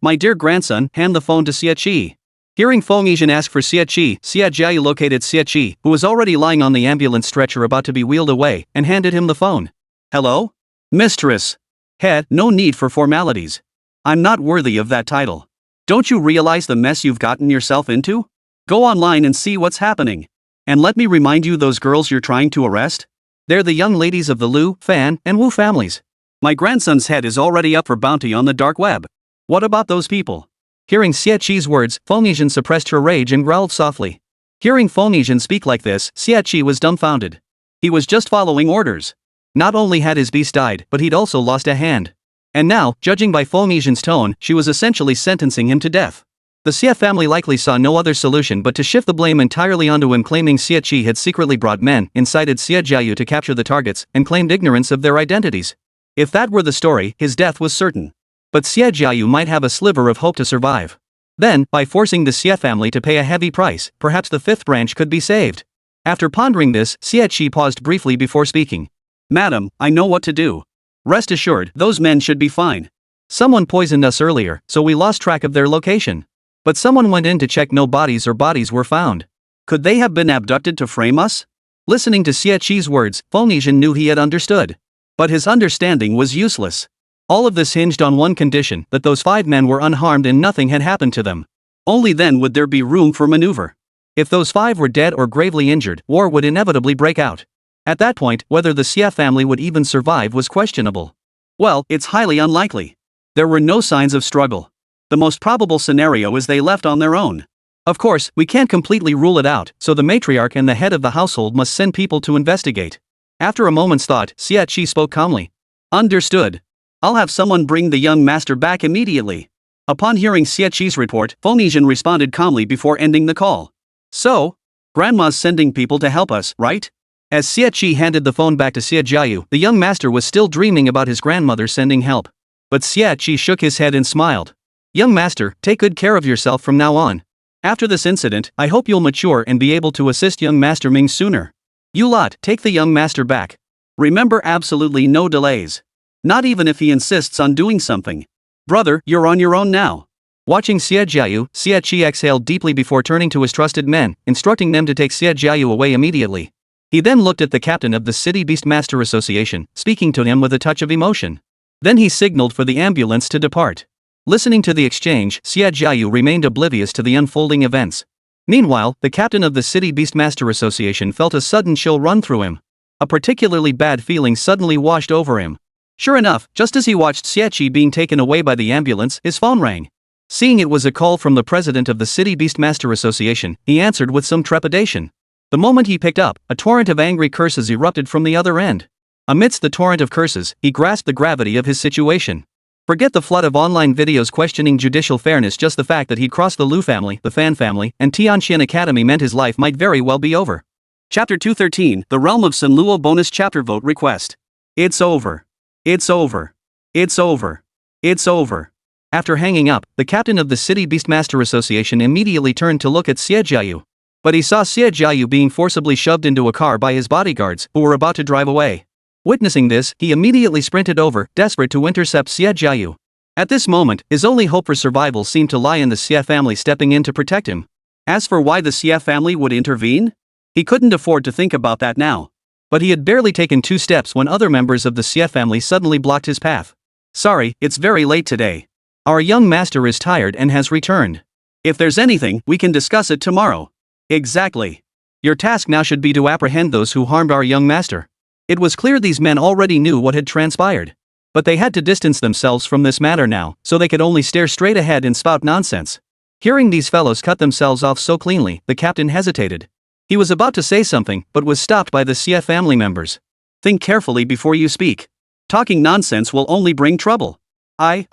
My dear grandson, hand the phone to Xie Qi. Hearing Fengming ask for Xie Qi, Xie Jiayu located Xie Qi, who was already lying on the ambulance stretcher about to be wheeled away, and handed him the phone. Hello? Mistress. Head, no need for formalities. I'm not worthy of that title. Don't you realize the mess you've gotten yourself into? Go online and see what's happening. And let me remind you, those girls you're trying to arrest? They're the young ladies of the Lu, Fan, and Wu families. My grandson's head is already up for bounty on the dark web. What about those people? Hearing Xie Qi's words, Fengming suppressed her rage and growled softly. Hearing Fengming speak like this, Xie Qi was dumbfounded. He was just following orders. Not only had his beast died, but he'd also lost a hand. And now, judging by Fengming's tone, she was essentially sentencing him to death. The Xie family likely saw no other solution but to shift the blame entirely onto him, claiming Xie Qi had secretly brought men, incited Xie Jiayu to capture the targets, and claimed ignorance of their identities. If that were the story, his death was certain. But Xie Jiayu might have a sliver of hope to survive. Then, by forcing the Xie family to pay a heavy price, perhaps the 5th branch could be saved. After pondering this, Xie Qi paused briefly before speaking. Madam, I know what to do. Rest assured, those men should be fine. Someone poisoned us earlier, so we lost track of their location. But someone went in to check, no bodies or bodies were found. Could they have been abducted to frame us? Listening to Xie Qi's words, Fengming knew he had understood. But his understanding was useless. All of this hinged on one condition: that those 5 men were unharmed and nothing had happened to them. Only then would there be room for maneuver. If those 5 were dead or gravely injured, war would inevitably break out. At that point, whether the Xie family would even survive was questionable. Well, it's highly unlikely. There were no signs of struggle. The most probable scenario is they left on their own. Of course, we can't completely rule it out, so the matriarch and the head of the household must send people to investigate. After a moment's thought, Xie Qi spoke calmly. Understood. I'll have someone bring the young master back immediately. Upon hearing Xie Qi's report, Phoenician responded calmly before ending the call. So? Grandma's sending people to help us, right? As Xie Qi handed the phone back to Xie Jiayu, the young master was still dreaming about his grandmother sending help. But Xie Qi shook his head and smiled. Young master, take good care of yourself from now on. After this incident, I hope you'll mature and be able to assist young Master Ming sooner. You lot, take the young master back. Remember, absolutely no delays. Not even if he insists on doing something. Brother, you're on your own now. Watching Xie Jiayu, Xie Qi exhaled deeply before turning to his trusted men, instructing them to take Xie Jiayu away immediately. He then looked at the captain of the City Beastmaster Association, speaking to him with a touch of emotion. Then he signaled for the ambulance to depart. Listening to the exchange, Xie Jiayu remained oblivious to the unfolding events. Meanwhile, the captain of the City Beastmaster Association felt a sudden chill run through him. A particularly bad feeling suddenly washed over him. Sure enough, just as he watched Xie Qi being taken away by the ambulance, his phone rang. Seeing it was a call from the president of the City Beastmaster Association, he answered with some trepidation. The moment he picked up, a torrent of angry curses erupted from the other end. Amidst the torrent of curses, he grasped the gravity of his situation. Forget the flood of online videos questioning judicial fairness, just the fact that he'd crossed the Lu family, the Fan family, and Tianxian Academy meant his life might very well be over. Chapter 213, The Realm of Sanluo Bonus Chapter Vote Request. It's over. It's over. It's over. It's over. After hanging up, the captain of the City Beastmaster Association immediately turned to look at Xie Jiayu. But he saw Xie Jiayu being forcibly shoved into a car by his bodyguards, who were about to drive away. Witnessing this, he immediately sprinted over, desperate to intercept Xie Jiayu. At this moment, his only hope for survival seemed to lie in the Xie family stepping in to protect him. As for why the Xie family would intervene? He couldn't afford to think about that now. But he had barely taken 2 steps when other members of the Xie family suddenly blocked his path. Sorry, it's very late today. Our young master is tired and has returned. If there's anything, we can discuss it tomorrow. Exactly. Your task now should be to apprehend those who harmed our young master. It was clear these men already knew what had transpired. But they had to distance themselves from this matter now, so they could only stare straight ahead and spout nonsense. Hearing these fellows cut themselves off so cleanly, the captain hesitated. He was about to say something, but was stopped by the Xie family members. Think carefully before you speak. Talking nonsense will only bring trouble. I.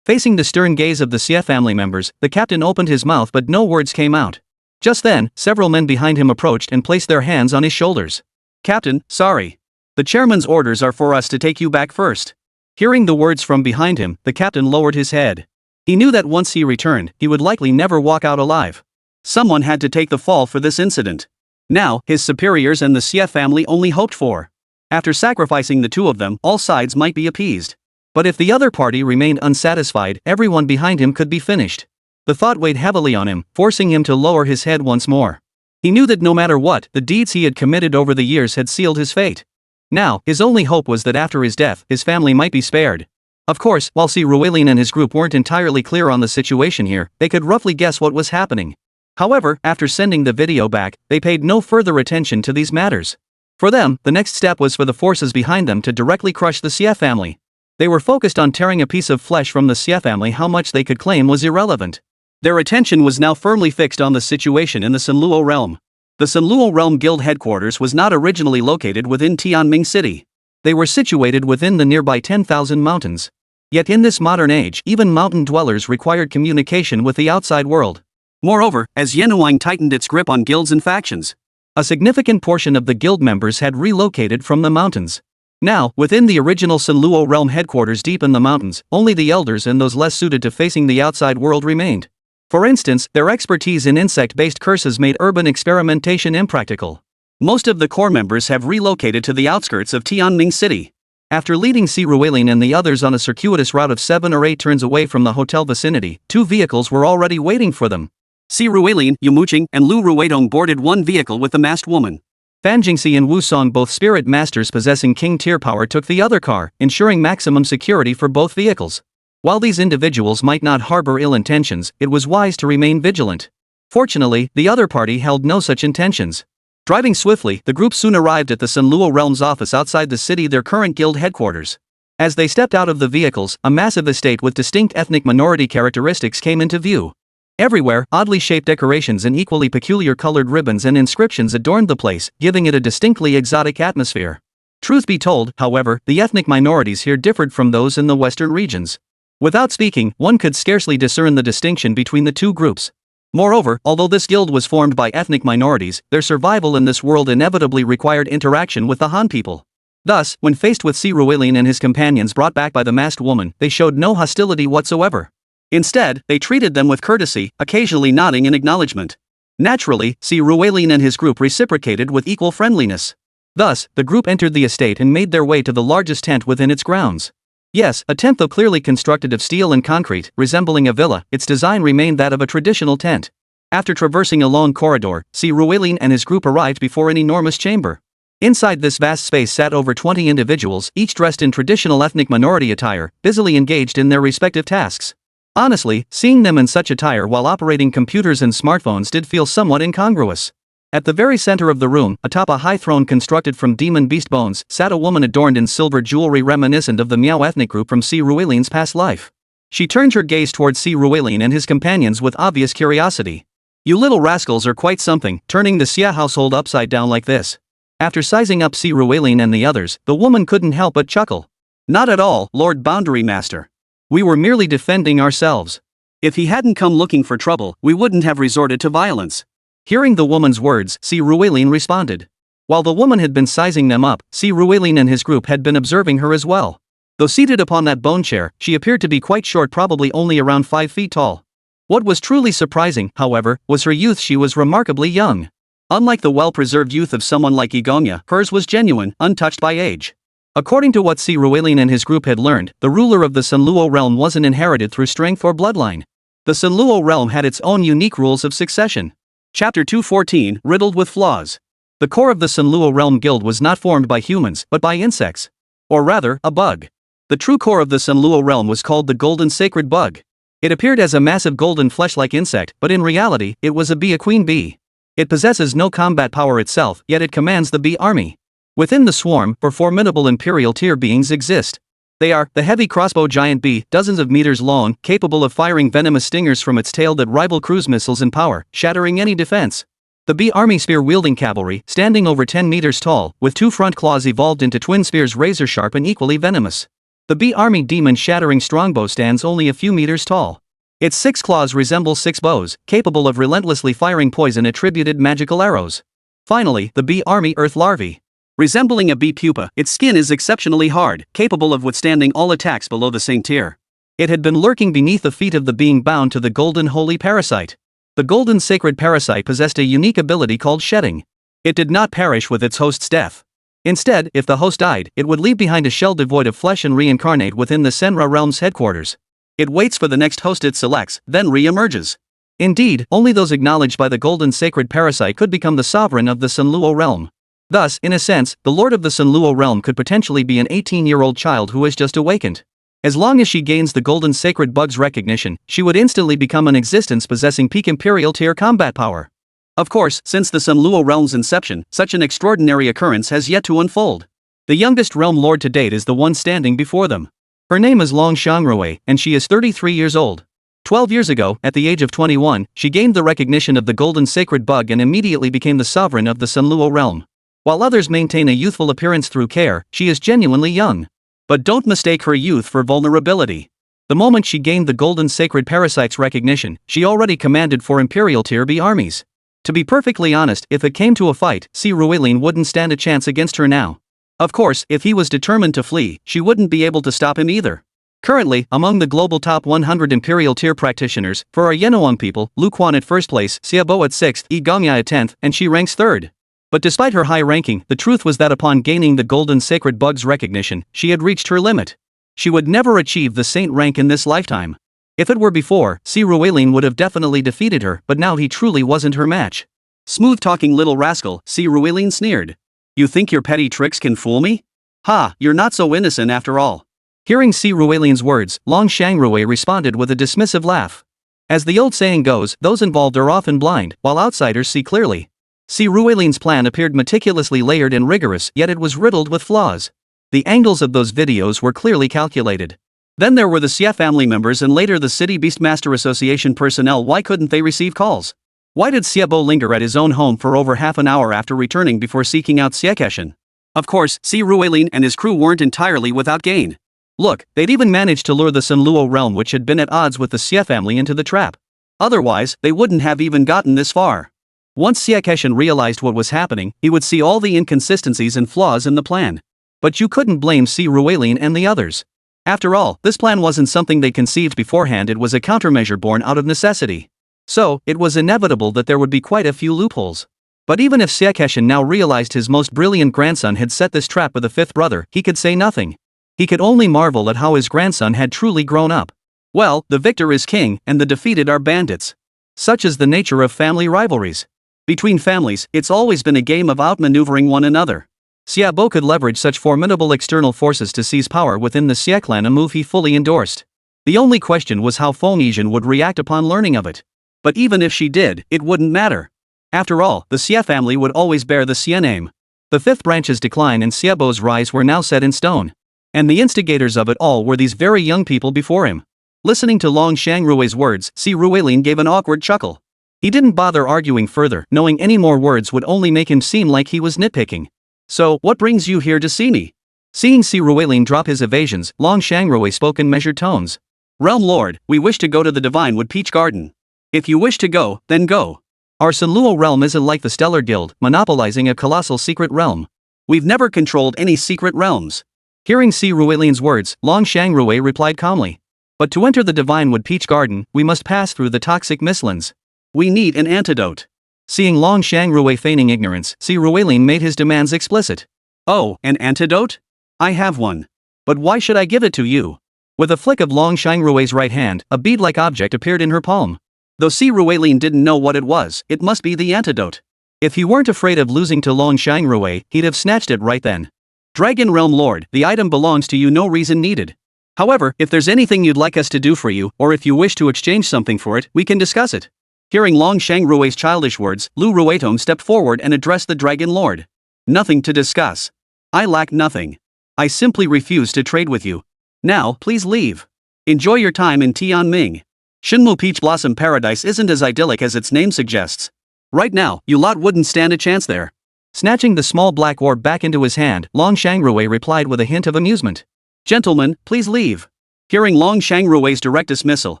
Facing the stern gaze of the Xie family members, the captain opened his mouth but no words came out. Just then, several men behind him approached and placed their hands on his shoulders. Captain, sorry. The chairman's orders are for us to take you back first. Hearing the words from behind him, the captain lowered his head. He knew that once he returned, he would likely never walk out alive. Someone had to take the fall for this incident. Now, his superiors and the Xie family only hoped for. After sacrificing the 2 of them, all sides might be appeased. But if the other party remained unsatisfied, everyone behind him could be finished. The thought weighed heavily on him, forcing him to lower his head once more. He knew that no matter what, the deeds he had committed over the years had sealed his fate. Now, his only hope was that after his death, his family might be spared. Of course, while Si Ruelin and his group weren't entirely clear on the situation here, they could roughly guess what was happening. However, after sending the video back, they paid no further attention to these matters. For them, the next step was for the forces behind them to directly crush the Xie family. They were focused on tearing a piece of flesh from the Xie family. How much they could claim was irrelevant. Their attention was now firmly fixed on the situation in the Sanluo realm. The Sanluo realm guild headquarters was not originally located within Tianming City. They were situated within the nearby 10,000 mountains. Yet in this modern age, even mountain dwellers required communication with the outside world. Moreover, as Yenuang tightened its grip on guilds and factions, a significant portion of the guild members had relocated from the mountains. Now, within the original Sanluo realm headquarters deep in the mountains, only the elders and those less suited to facing the outside world remained. For instance, their expertise in insect-based curses made urban experimentation impractical. Most of the core members have relocated to the outskirts of Tianming City. After leading Si Ruelin and the others on a circuitous route of 7 or 8 turns away from the hotel vicinity, 2 vehicles were already waiting for them. Si Ruelin, Yumo Qing, and Lu Ruidong boarded one vehicle with the masked woman. Fan Jingxi and Wu Song, both spirit masters possessing king tier power, took the other car, ensuring maximum security for both vehicles. While these individuals might not harbor ill intentions, it was wise to remain vigilant. Fortunately, the other party held no such intentions. Driving swiftly, the group soon arrived at the Sunluo Realm's office outside the city, their current guild headquarters. As they stepped out of the vehicles, a massive estate with distinct ethnic minority characteristics came into view. Everywhere, oddly shaped decorations and equally peculiar colored ribbons and inscriptions adorned the place, giving it a distinctly exotic atmosphere. Truth be told, however, the ethnic minorities here differed from those in the western regions. Without speaking, one could scarcely discern the distinction between the two groups. Moreover, although this guild was formed by ethnic minorities, their survival in this world inevitably required interaction with the Han people. Thus, when faced with Si Ruilin and his companions brought back by the masked woman, they showed no hostility whatsoever. Instead, they treated them with courtesy, occasionally nodding in acknowledgement. Naturally, Si Ruilin and his group reciprocated with equal friendliness. Thus, the group entered the estate and made their way to the largest tent within its grounds. Yes, a tent, though clearly constructed of steel and concrete, resembling a villa, its design remained that of a traditional tent. After traversing a long corridor, Si Ruilin and his group arrived before an enormous chamber. Inside this vast space sat over 20 individuals, each dressed in traditional ethnic minority attire, busily engaged in their respective tasks. Honestly, seeing them in such attire while operating computers and smartphones did feel somewhat incongruous. At the very center of the room, atop a high throne constructed from demon beast bones, sat a woman adorned in silver jewelry reminiscent of the Miao ethnic group from Si Ruilin's past life. She turned her gaze towards Si Ruilin and his companions with obvious curiosity. "You little rascals are quite something, turning the Xia household upside down like this." After sizing up Si Ruilin and the others, the woman couldn't help but chuckle. "Not at all, Lord Boundary Master. We were merely defending ourselves. If he hadn't come looking for trouble, we wouldn't have resorted to violence." Hearing the woman's words, Si Ruilin responded. While the woman had been sizing them up, Si Ruilin and his group had been observing her as well. Though seated upon that bone chair, she appeared to be quite short, probably only around 5 feet tall. What was truly surprising, however, was her youth. She was remarkably young. Unlike the well-preserved youth of someone like Igonya, hers was genuine, untouched by age. According to what Si Ruilin and his group had learned, the ruler of the Sunluo realm wasn't inherited through strength or bloodline. The Sunluo realm had its own unique rules of succession. Chapter 214, Riddled with Flaws. The core of the Sunluo Realm Guild was not formed by humans, but by insects. Or rather, a bug. The true core of the Sunluo Realm was called the Golden Sacred Bug. It appeared as a massive golden flesh-like insect, but in reality, it was a queen bee. It possesses no combat power itself, yet it commands the bee army. Within the swarm, formidable imperial tier beings exist. They are the heavy crossbow giant bee, dozens of meters long, capable of firing venomous stingers from its tail that rival cruise missiles in power, shattering any defense. The bee army spear-wielding cavalry, standing over 10 meters tall, with 2 front claws evolved into twin spears razor-sharp and equally venomous. The bee army demon shattering strongbow stands only a few meters tall. Its 6 claws resemble 6 bows, capable of relentlessly firing poison-attributed magical arrows. Finally, the bee army earth larvae. Resembling a bee pupa, its skin is exceptionally hard, capable of withstanding all attacks below the same tier. It had been lurking beneath the feet of the being bound to the golden holy parasite. The golden sacred parasite possessed a unique ability called shedding. It did not perish with its host's death. Instead, if the host died, it would leave behind a shell devoid of flesh and reincarnate within the Senra realm's headquarters. It waits for the next host it selects, then re-emerges. Indeed, only those acknowledged by the golden sacred parasite could become the sovereign of the Sunluo realm. Thus, in a sense, the lord of the Sunluo realm could potentially be an 18-year-old child who has just awakened. As long as she gains the golden sacred bug's recognition, she would instantly become an existence possessing peak imperial tier combat power. Of course, since the Sunluo realm's inception, such an extraordinary occurrence has yet to unfold. The youngest realm lord to date is the one standing before them. Her name is Long Xiangrui, and she is 33 years old. 12 years ago, at the age of 21, she gained the recognition of the golden sacred bug and immediately became the sovereign of the Sunluo realm. While others maintain a youthful appearance through care, she is genuinely young. But don't mistake her youth for vulnerability. The moment she gained the golden sacred parasite's recognition, she already commanded 4 imperial tier B armies. To be perfectly honest, if it came to a fight, Si Ruilin wouldn't stand a chance against her now. Of course, if he was determined to flee, she wouldn't be able to stop him either. Currently, among the global top 100 imperial tier practitioners, for our Yenoang people, Lu Quan at first place, Xiaobo at 6th, Igongya at 10th, and she ranks 3rd. But despite her high ranking, the truth was that upon gaining the golden sacred bug's recognition, she had reached her limit. She would never achieve the saint rank in this lifetime. If it were before, Si Ruilin would have definitely defeated her, but now he truly wasn't her match. Smooth-talking little rascal, Si Ruilin sneered. You think your petty tricks can fool me? Ha, you're not so innocent after all. Hearing Si Ruilian's words, Long Shangrui responded with a dismissive laugh. As the old saying goes, those involved are often blind, while outsiders see clearly. Si Ruilian's plan appeared meticulously layered and rigorous, yet it was riddled with flaws. The angles of those videos were clearly calculated. Then there were the Xie family members and later the City Beastmaster Association personnel. Why couldn't they receive calls? Why did Xiebo linger at his own home for over half an hour after returning before seeking out Xiekeshin? Of course, Si Ruilian and his crew weren't entirely without gain. Look, they'd even managed to lure the Sunluo realm, which had been at odds with the Xie family, into the trap. Otherwise, they wouldn't have even gotten this far. Once Xiekeshin realized what was happening, he would see all the inconsistencies and flaws in the plan. But you couldn't blame Si Ruilian and the others. After all, this plan wasn't something they conceived beforehand, it was a countermeasure born out of necessity. So, it was inevitable that there would be quite a few loopholes. But even if Xiekeshin now realized his most brilliant grandson had set this trap with a fifth brother, he could say nothing. He could only marvel at how his grandson had truly grown up. Well, the victor is king, and the defeated are bandits. Such is the nature of family rivalries. Between families, it's always been a game of outmaneuvering one another. Xiebo could leverage such formidable external forces to seize power within the Xie clan, a move he fully endorsed. The only question was how Feng Yijin would react upon learning of it. But even if she did, it wouldn't matter. After all, the Xie family would always bear the Xie name. The fifth branch's decline and Xiebo's rise were now set in stone. And the instigators of it all were these very young people before him. Listening to Long Shangrui's words, Si Ruilian gave an awkward chuckle. He didn't bother arguing further, knowing any more words would only make him seem like he was nitpicking. So, what brings you here to see me? Seeing Si Ruilian drop his evasions, Long Shangrui spoke in measured tones. Realm Lord, we wish to go to the Divine Wood Peach Garden. If you wish to go, then go. Our Sunluo realm isn't like the Stellar Guild, monopolizing a colossal secret realm. We've never controlled any secret realms. Hearing Si Ruilian's words, Long Shangrui replied calmly. But to enter the Divine Wood Peach Garden, we must pass through the toxic mistlands. We need an antidote. Seeing Long Shangrui feigning ignorance, Si Ruilian made his demands explicit. Oh, an antidote? I have one. But why should I give it to you? With a flick of Long Shangrui's right hand, a bead-like object appeared in her palm. Though Si Ruilian didn't know what it was, it must be the antidote. If he weren't afraid of losing to Long Shangrui, he'd have snatched it right then. Dragon Realm Lord, the item belongs to you, no reason needed. However, if there's anything you'd like us to do for you, or if you wish to exchange something for it, we can discuss it. Hearing Long Shangrui's childish words, Lu Ruetong stepped forward and addressed the Dragon Lord. Nothing to discuss. I lack nothing. I simply refuse to trade with you. Now, please leave. Enjoy your time in Tianming. Shinmu Peach Blossom Paradise isn't as idyllic as its name suggests. Right now, you lot wouldn't stand a chance there. Snatching the small black orb back into his hand, Long Shangrui replied with a hint of amusement. Gentlemen, please leave. Hearing Long Shangrui's direct dismissal,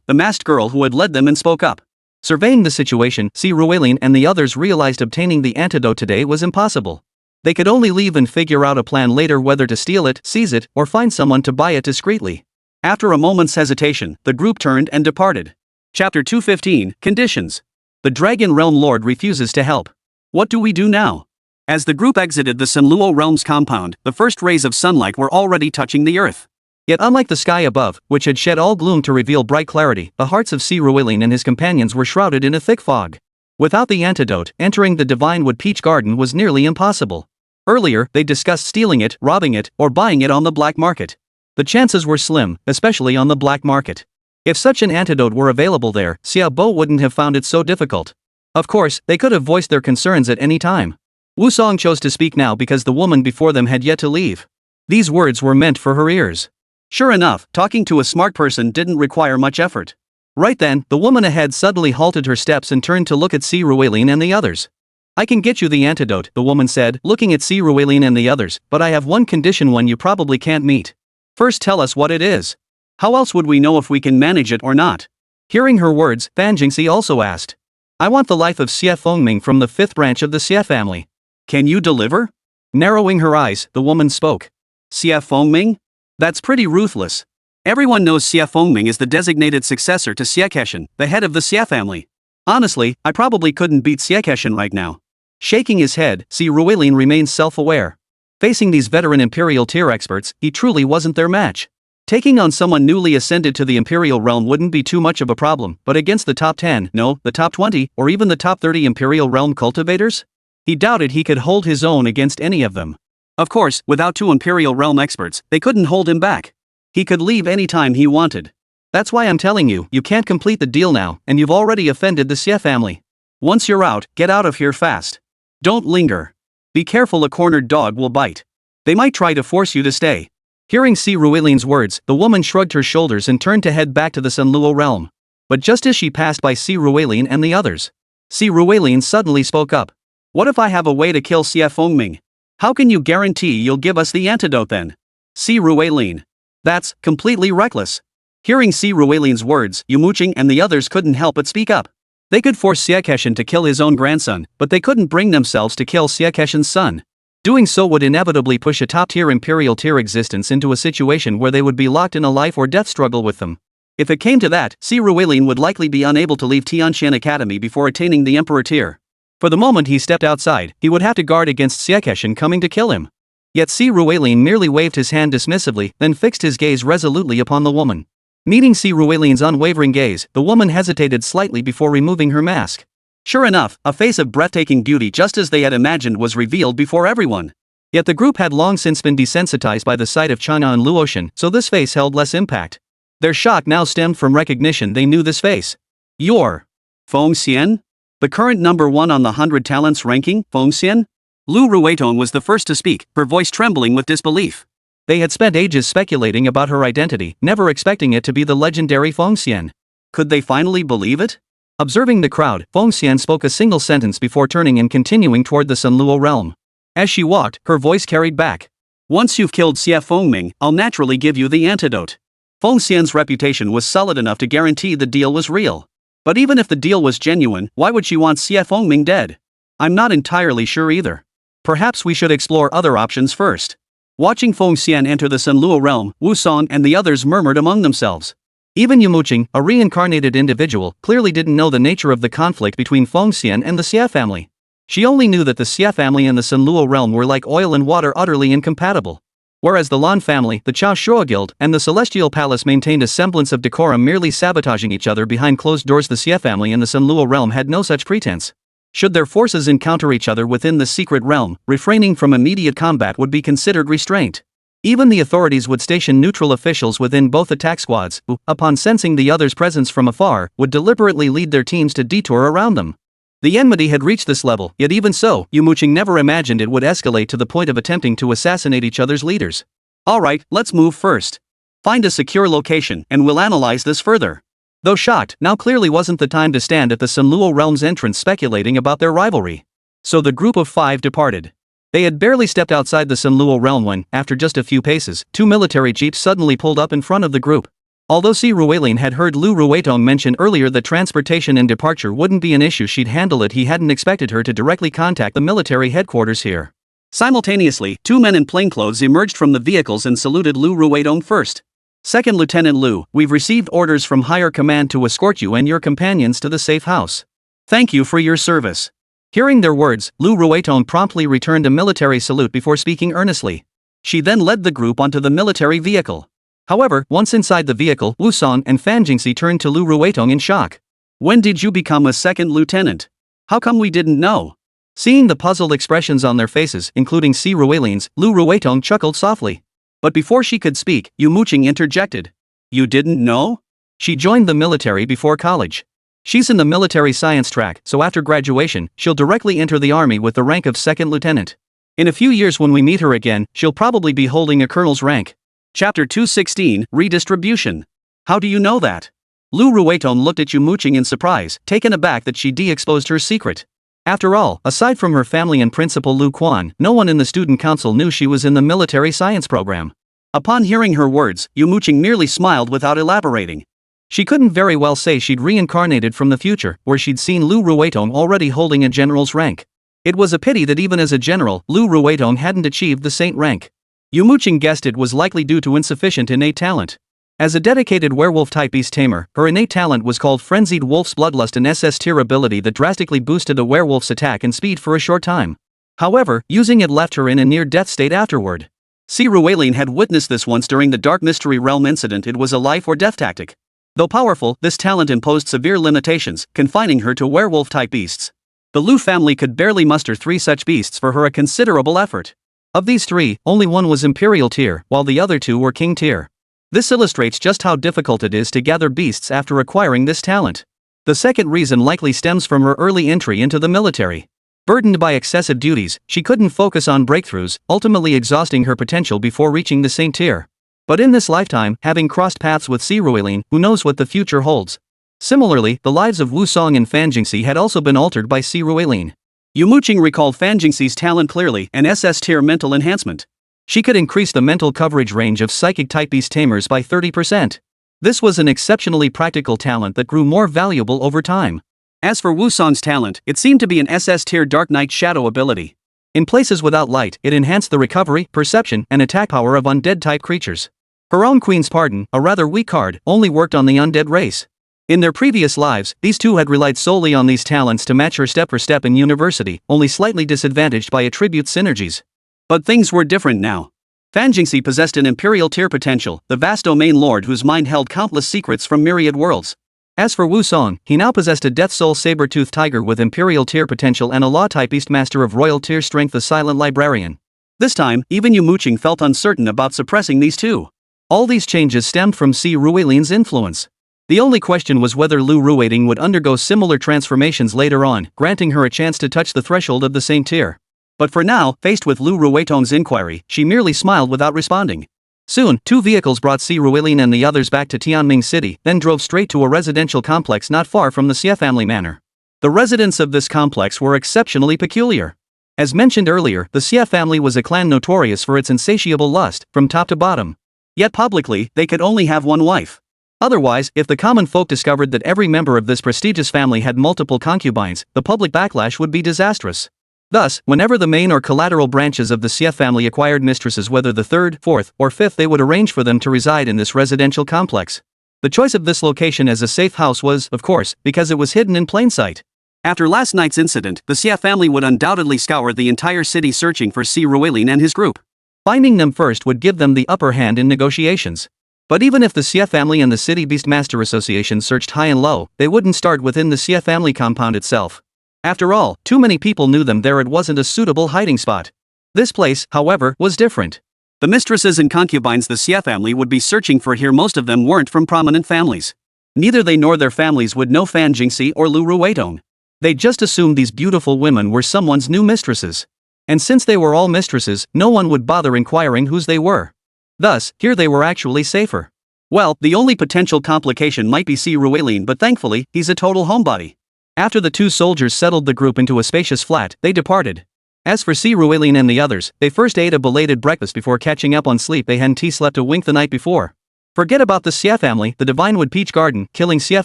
the masked girl who had led them in spoke up. Surveying the situation, Si Ruilian and the others realized obtaining the antidote today was impossible. They could only leave and figure out a plan later, whether to steal it, seize it, or find someone to buy it discreetly. After a moment's hesitation, the group turned and departed. Chapter 215, Conditions. The Dragon Realm Lord refuses to help. What do we do now? As the group exited the Sunluo Realm's compound, the first rays of sunlight were already touching the earth. Yet unlike the sky above, which had shed all gloom to reveal bright clarity, the hearts of Si Ruilian and his companions were shrouded in a thick fog. Without the antidote, entering the Divine Wood Peach Garden was nearly impossible. Earlier, they discussed stealing it, robbing it, or buying it on the black market. The chances were slim, especially on the black market. If such an antidote were available there, Xiaobo wouldn't have found it so difficult. Of course, they could have voiced their concerns at any time. Wu Song chose to speak now because the woman before them had yet to leave. These words were meant for her ears. Sure enough, talking to a smart person didn't require much effort. Right then, the woman ahead suddenly halted her steps and turned to look at Si Ruilian and the others. I can get you the antidote, the woman said, looking at Si Ruilian and the others, but I have one condition, one you probably can't meet. First tell us what it is. How else would we know if we can manage it or not? Hearing her words, Fan Jingxi also asked. I want the life of Xie Fengming from the fifth branch of the Xie family. Can you deliver? Narrowing her eyes, the woman spoke. Xie Fengming? That's pretty ruthless. Everyone knows Xie Fengming is the designated successor to Xiekeshin, the head of the Xie family. Honestly, I probably couldn't beat Xiekeshin right now. Shaking his head, Si Ruilian remains self-aware. Facing these veteran Imperial tier experts, he truly wasn't their match. Taking on someone newly ascended to the Imperial realm wouldn't be too much of a problem, but against the top 10, no, the top 20, or even the top 30 Imperial realm cultivators? He doubted he could hold his own against any of them. Of course, without two Imperial realm experts, they couldn't hold him back. He could leave anytime he wanted. That's why I'm telling you, you can't complete the deal now, and you've already offended the Xie family. Once you're out, get out of here fast. Don't linger. Be careful, a cornered dog will bite. They might try to force you to stay. Hearing Si Ruilian's words, the woman shrugged her shoulders and turned to head back to the Sunluo realm. But just as she passed by Si Ruilian and the others, Si Ruilian suddenly spoke up. What if I have a way to kill Xie Fengming? How can you guarantee you'll give us the antidote then? Si Ruilian. That's completely reckless. Hearing Si Ruilian's words, Yumo Qing and the others couldn't help but speak up. They could force Xie Keshan to kill his own grandson, but they couldn't bring themselves to kill Xie Keshan's son. Doing so would inevitably push a top-tier imperial tier existence into a situation where they would be locked in a life or death struggle with them. If it came to that, Si Ruilian would likely be unable to leave Tianshan Academy before attaining the emperor tier. For the moment he stepped outside, he would have to guard against Xie Keshan coming to kill him. Yet Si Ruilian merely waved his hand dismissively, then fixed his gaze resolutely upon the woman. Meeting Si Ruilian's unwavering gaze, the woman hesitated slightly before removing her mask. Sure enough, a face of breathtaking beauty just as they had imagined was revealed before everyone. Yet the group had long since been desensitized by the sight of China and Luotian, so this face held less impact. Their shock now stemmed from recognition. They knew this face. You're Feng Xian? The current number 1 on the 100 talents ranking, Feng Xian? Lu Ruetong was the first to speak, her voice trembling with disbelief. They had spent ages speculating about her identity, never expecting it to be the legendary Feng Xian. Could they finally believe it? Observing the crowd, Feng Xian spoke a single sentence before turning and continuing toward the Sunluo realm. As she walked, her voice carried back. Once you've killed Xie Fengming, I'll naturally give you the antidote. Feng Xian's reputation was solid enough to guarantee the deal was real. But even if the deal was genuine, why would she want Xie Fengming dead? I'm not entirely sure either. Perhaps we should explore other options first. Watching Feng Xian enter the Sunluo realm, Wu Song and the others murmured among themselves. Even Yumo Qing, a reincarnated individual, clearly didn't know the nature of the conflict between Feng Xian and the Xie family. She only knew that the Xie family and the Sunluo realm were like oil and water, utterly incompatible. Whereas the Lan family, the Chao Shua Guild, and the Celestial Palace maintained a semblance of decorum, merely sabotaging each other behind closed doors, the Xie family and the Sunluo realm had no such pretense. Should their forces encounter each other within the secret realm, refraining from immediate combat would be considered restraint. Even the authorities would station neutral officials within both attack squads, who, upon sensing the other's presence from afar, would deliberately lead their teams to detour around them. The enmity had reached this level, yet even so, Yumo Qing never imagined it would escalate to the point of attempting to assassinate each other's leaders. Alright, let's move first. Find a secure location, and we'll analyze this further. Though shocked, now clearly wasn't the time to stand at the Sunluo realm's entrance speculating about their rivalry. So the group of 5 departed. They had barely stepped outside the Sunluo realm when, after just a few paces, 2 military jeeps suddenly pulled up in front of the group. Although Si Ruilian had heard Lu Ruetong mention earlier that transportation and departure wouldn't be an issue, she'd handle it, he hadn't expected her to directly contact the military headquarters here. Simultaneously, 2 men in plainclothes emerged from the vehicles and saluted Lu Ruetong first. Second Lieutenant Lu, we've received orders from higher command to escort you and your companions to the safe house. Thank you for your service. Hearing their words, Lu Ruetong promptly returned a military salute before speaking earnestly. She then led the group onto the military vehicle. However, once inside the vehicle, Wu Song and Fan Jingxi turned to Lu Ruetong in shock. When did you become a second lieutenant? How come we didn't know? Seeing the puzzled expressions on their faces, including Si Ruilian's, Lu Ruetong chuckled softly. But before she could speak, Yumo Qing interjected. You didn't know? She joined the military before college. She's in the military science track, so after graduation, she'll directly enter the army with the rank of second lieutenant. In a few years when we meet her again, she'll probably be holding a colonel's rank. Chapter 216, Redistribution. How do you know that? Lu Ruetong looked at Yumo Qing in surprise, taken aback that she de-exposed her secret. After all, aside from her family and Principal Lu Quan, no one in the student council knew she was in the military science program. Upon hearing her words, Yumo Qing merely smiled without elaborating. She couldn't very well say she'd reincarnated from the future, where she'd seen Lu Ruetong already holding a general's rank. It was a pity that even as a general, Lu Ruetong hadn't achieved the saint rank. Yumo Qing guessed it was likely due to insufficient innate talent. As a dedicated werewolf-type beast tamer, her innate talent was called Frenzied Wolf's Bloodlust, an SS-tier ability that drastically boosted a werewolf's attack and speed for a short time. However, using it left her in a near-death state afterward. Si Ruilian had witnessed this once during the Dark Mystery Realm incident. It was a life-or-death tactic. Though powerful, this talent imposed severe limitations, confining her to werewolf-type beasts. The Lu family could barely muster 3 such beasts for her, a considerable effort. Of these 3, only one was Imperial tier, while the other 2 were King tier. This illustrates just how difficult it is to gather beasts after acquiring this talent. The second reason likely stems from her early entry into the military. Burdened by excessive duties, she couldn't focus on breakthroughs, ultimately exhausting her potential before reaching the Saint tier. But in this lifetime, having crossed paths with Ruilin, who knows what the future holds. Similarly, the lives of Wu Song and Fan Jingxi had also been altered by Ruilin. Yumo Qing recalled Fan Jingxi's talent clearly, an SS tier mental enhancement. She could increase the mental coverage range of psychic type beast tamers by 30%. This was an exceptionally practical talent that grew more valuable over time. As for Wu Song's talent, it seemed to be an SS tier Dark Knight shadow ability. In places without light, it enhanced the recovery, perception, and attack power of undead type creatures. Her own Queen's Pardon, a rather weak card, only worked on the undead race. In their previous lives, these two had relied solely on these talents to match her step for step in university, only slightly disadvantaged by attribute synergies. But things were different now. Fan Jingxi possessed an Imperial tier potential, the vast domain lord whose mind held countless secrets from myriad worlds. As for Wu Song, he now possessed a Death Soul saber-toothed tiger with Imperial tier potential and a Law-type Beastmaster of Royal tier strength, the Silent Librarian. This time, even Yumo Qing felt uncertain about suppressing these two. All these changes stemmed from Ruilin's influence. The only question was whether Lu Ruiting would undergo similar transformations later on, granting her a chance to touch the threshold of the same tier. But for now, faced with Lu Ruitong's inquiry, she merely smiled without responding. Soon, two vehicles brought Ruilin and the others back to Tianming City, then drove straight to a residential complex not far from the Xie family manor. The residents of this complex were exceptionally peculiar. As mentioned earlier, the Xie family was a clan notorious for its insatiable lust, from top to bottom. Yet publicly, they could only have one wife. Otherwise, if the common folk discovered that every member of this prestigious family had multiple concubines, the public backlash would be disastrous. Thus, whenever the main or collateral branches of the Xie family acquired mistresses, whether the third, fourth, or fifth, they would arrange for them to reside in this residential complex. The choice of this location as a safe house was, of course, because it was hidden in plain sight. After last night's incident, the Xie family would undoubtedly scour the entire city searching for Ruilin and his group. Finding them first would give them the upper hand in negotiations. But even if the Xie family and the City Beastmaster Association searched high and low, they wouldn't start within the Xie family compound itself. After all, too many people knew them there, it wasn't a suitable hiding spot. This place, however, was different. The mistresses and concubines the Xie family would be searching for here, most of them weren't from prominent families. Neither they nor their families would know Fan Jingxi or Lu Ruitong. They just assumed these beautiful women were someone's new mistresses. And since they were all mistresses, no one would bother inquiring whose they were. Thus, here they were actually safer. Well, the only potential complication might be Ruilin, but thankfully, he's a total homebody. After the two soldiers settled the group into a spacious flat, they departed. As for Ruilin and the others, they first ate a belated breakfast before catching up on sleep. They hadn't slept a wink the night before. Forget about the Xie family, the Divinewood Peach Garden, killing Xie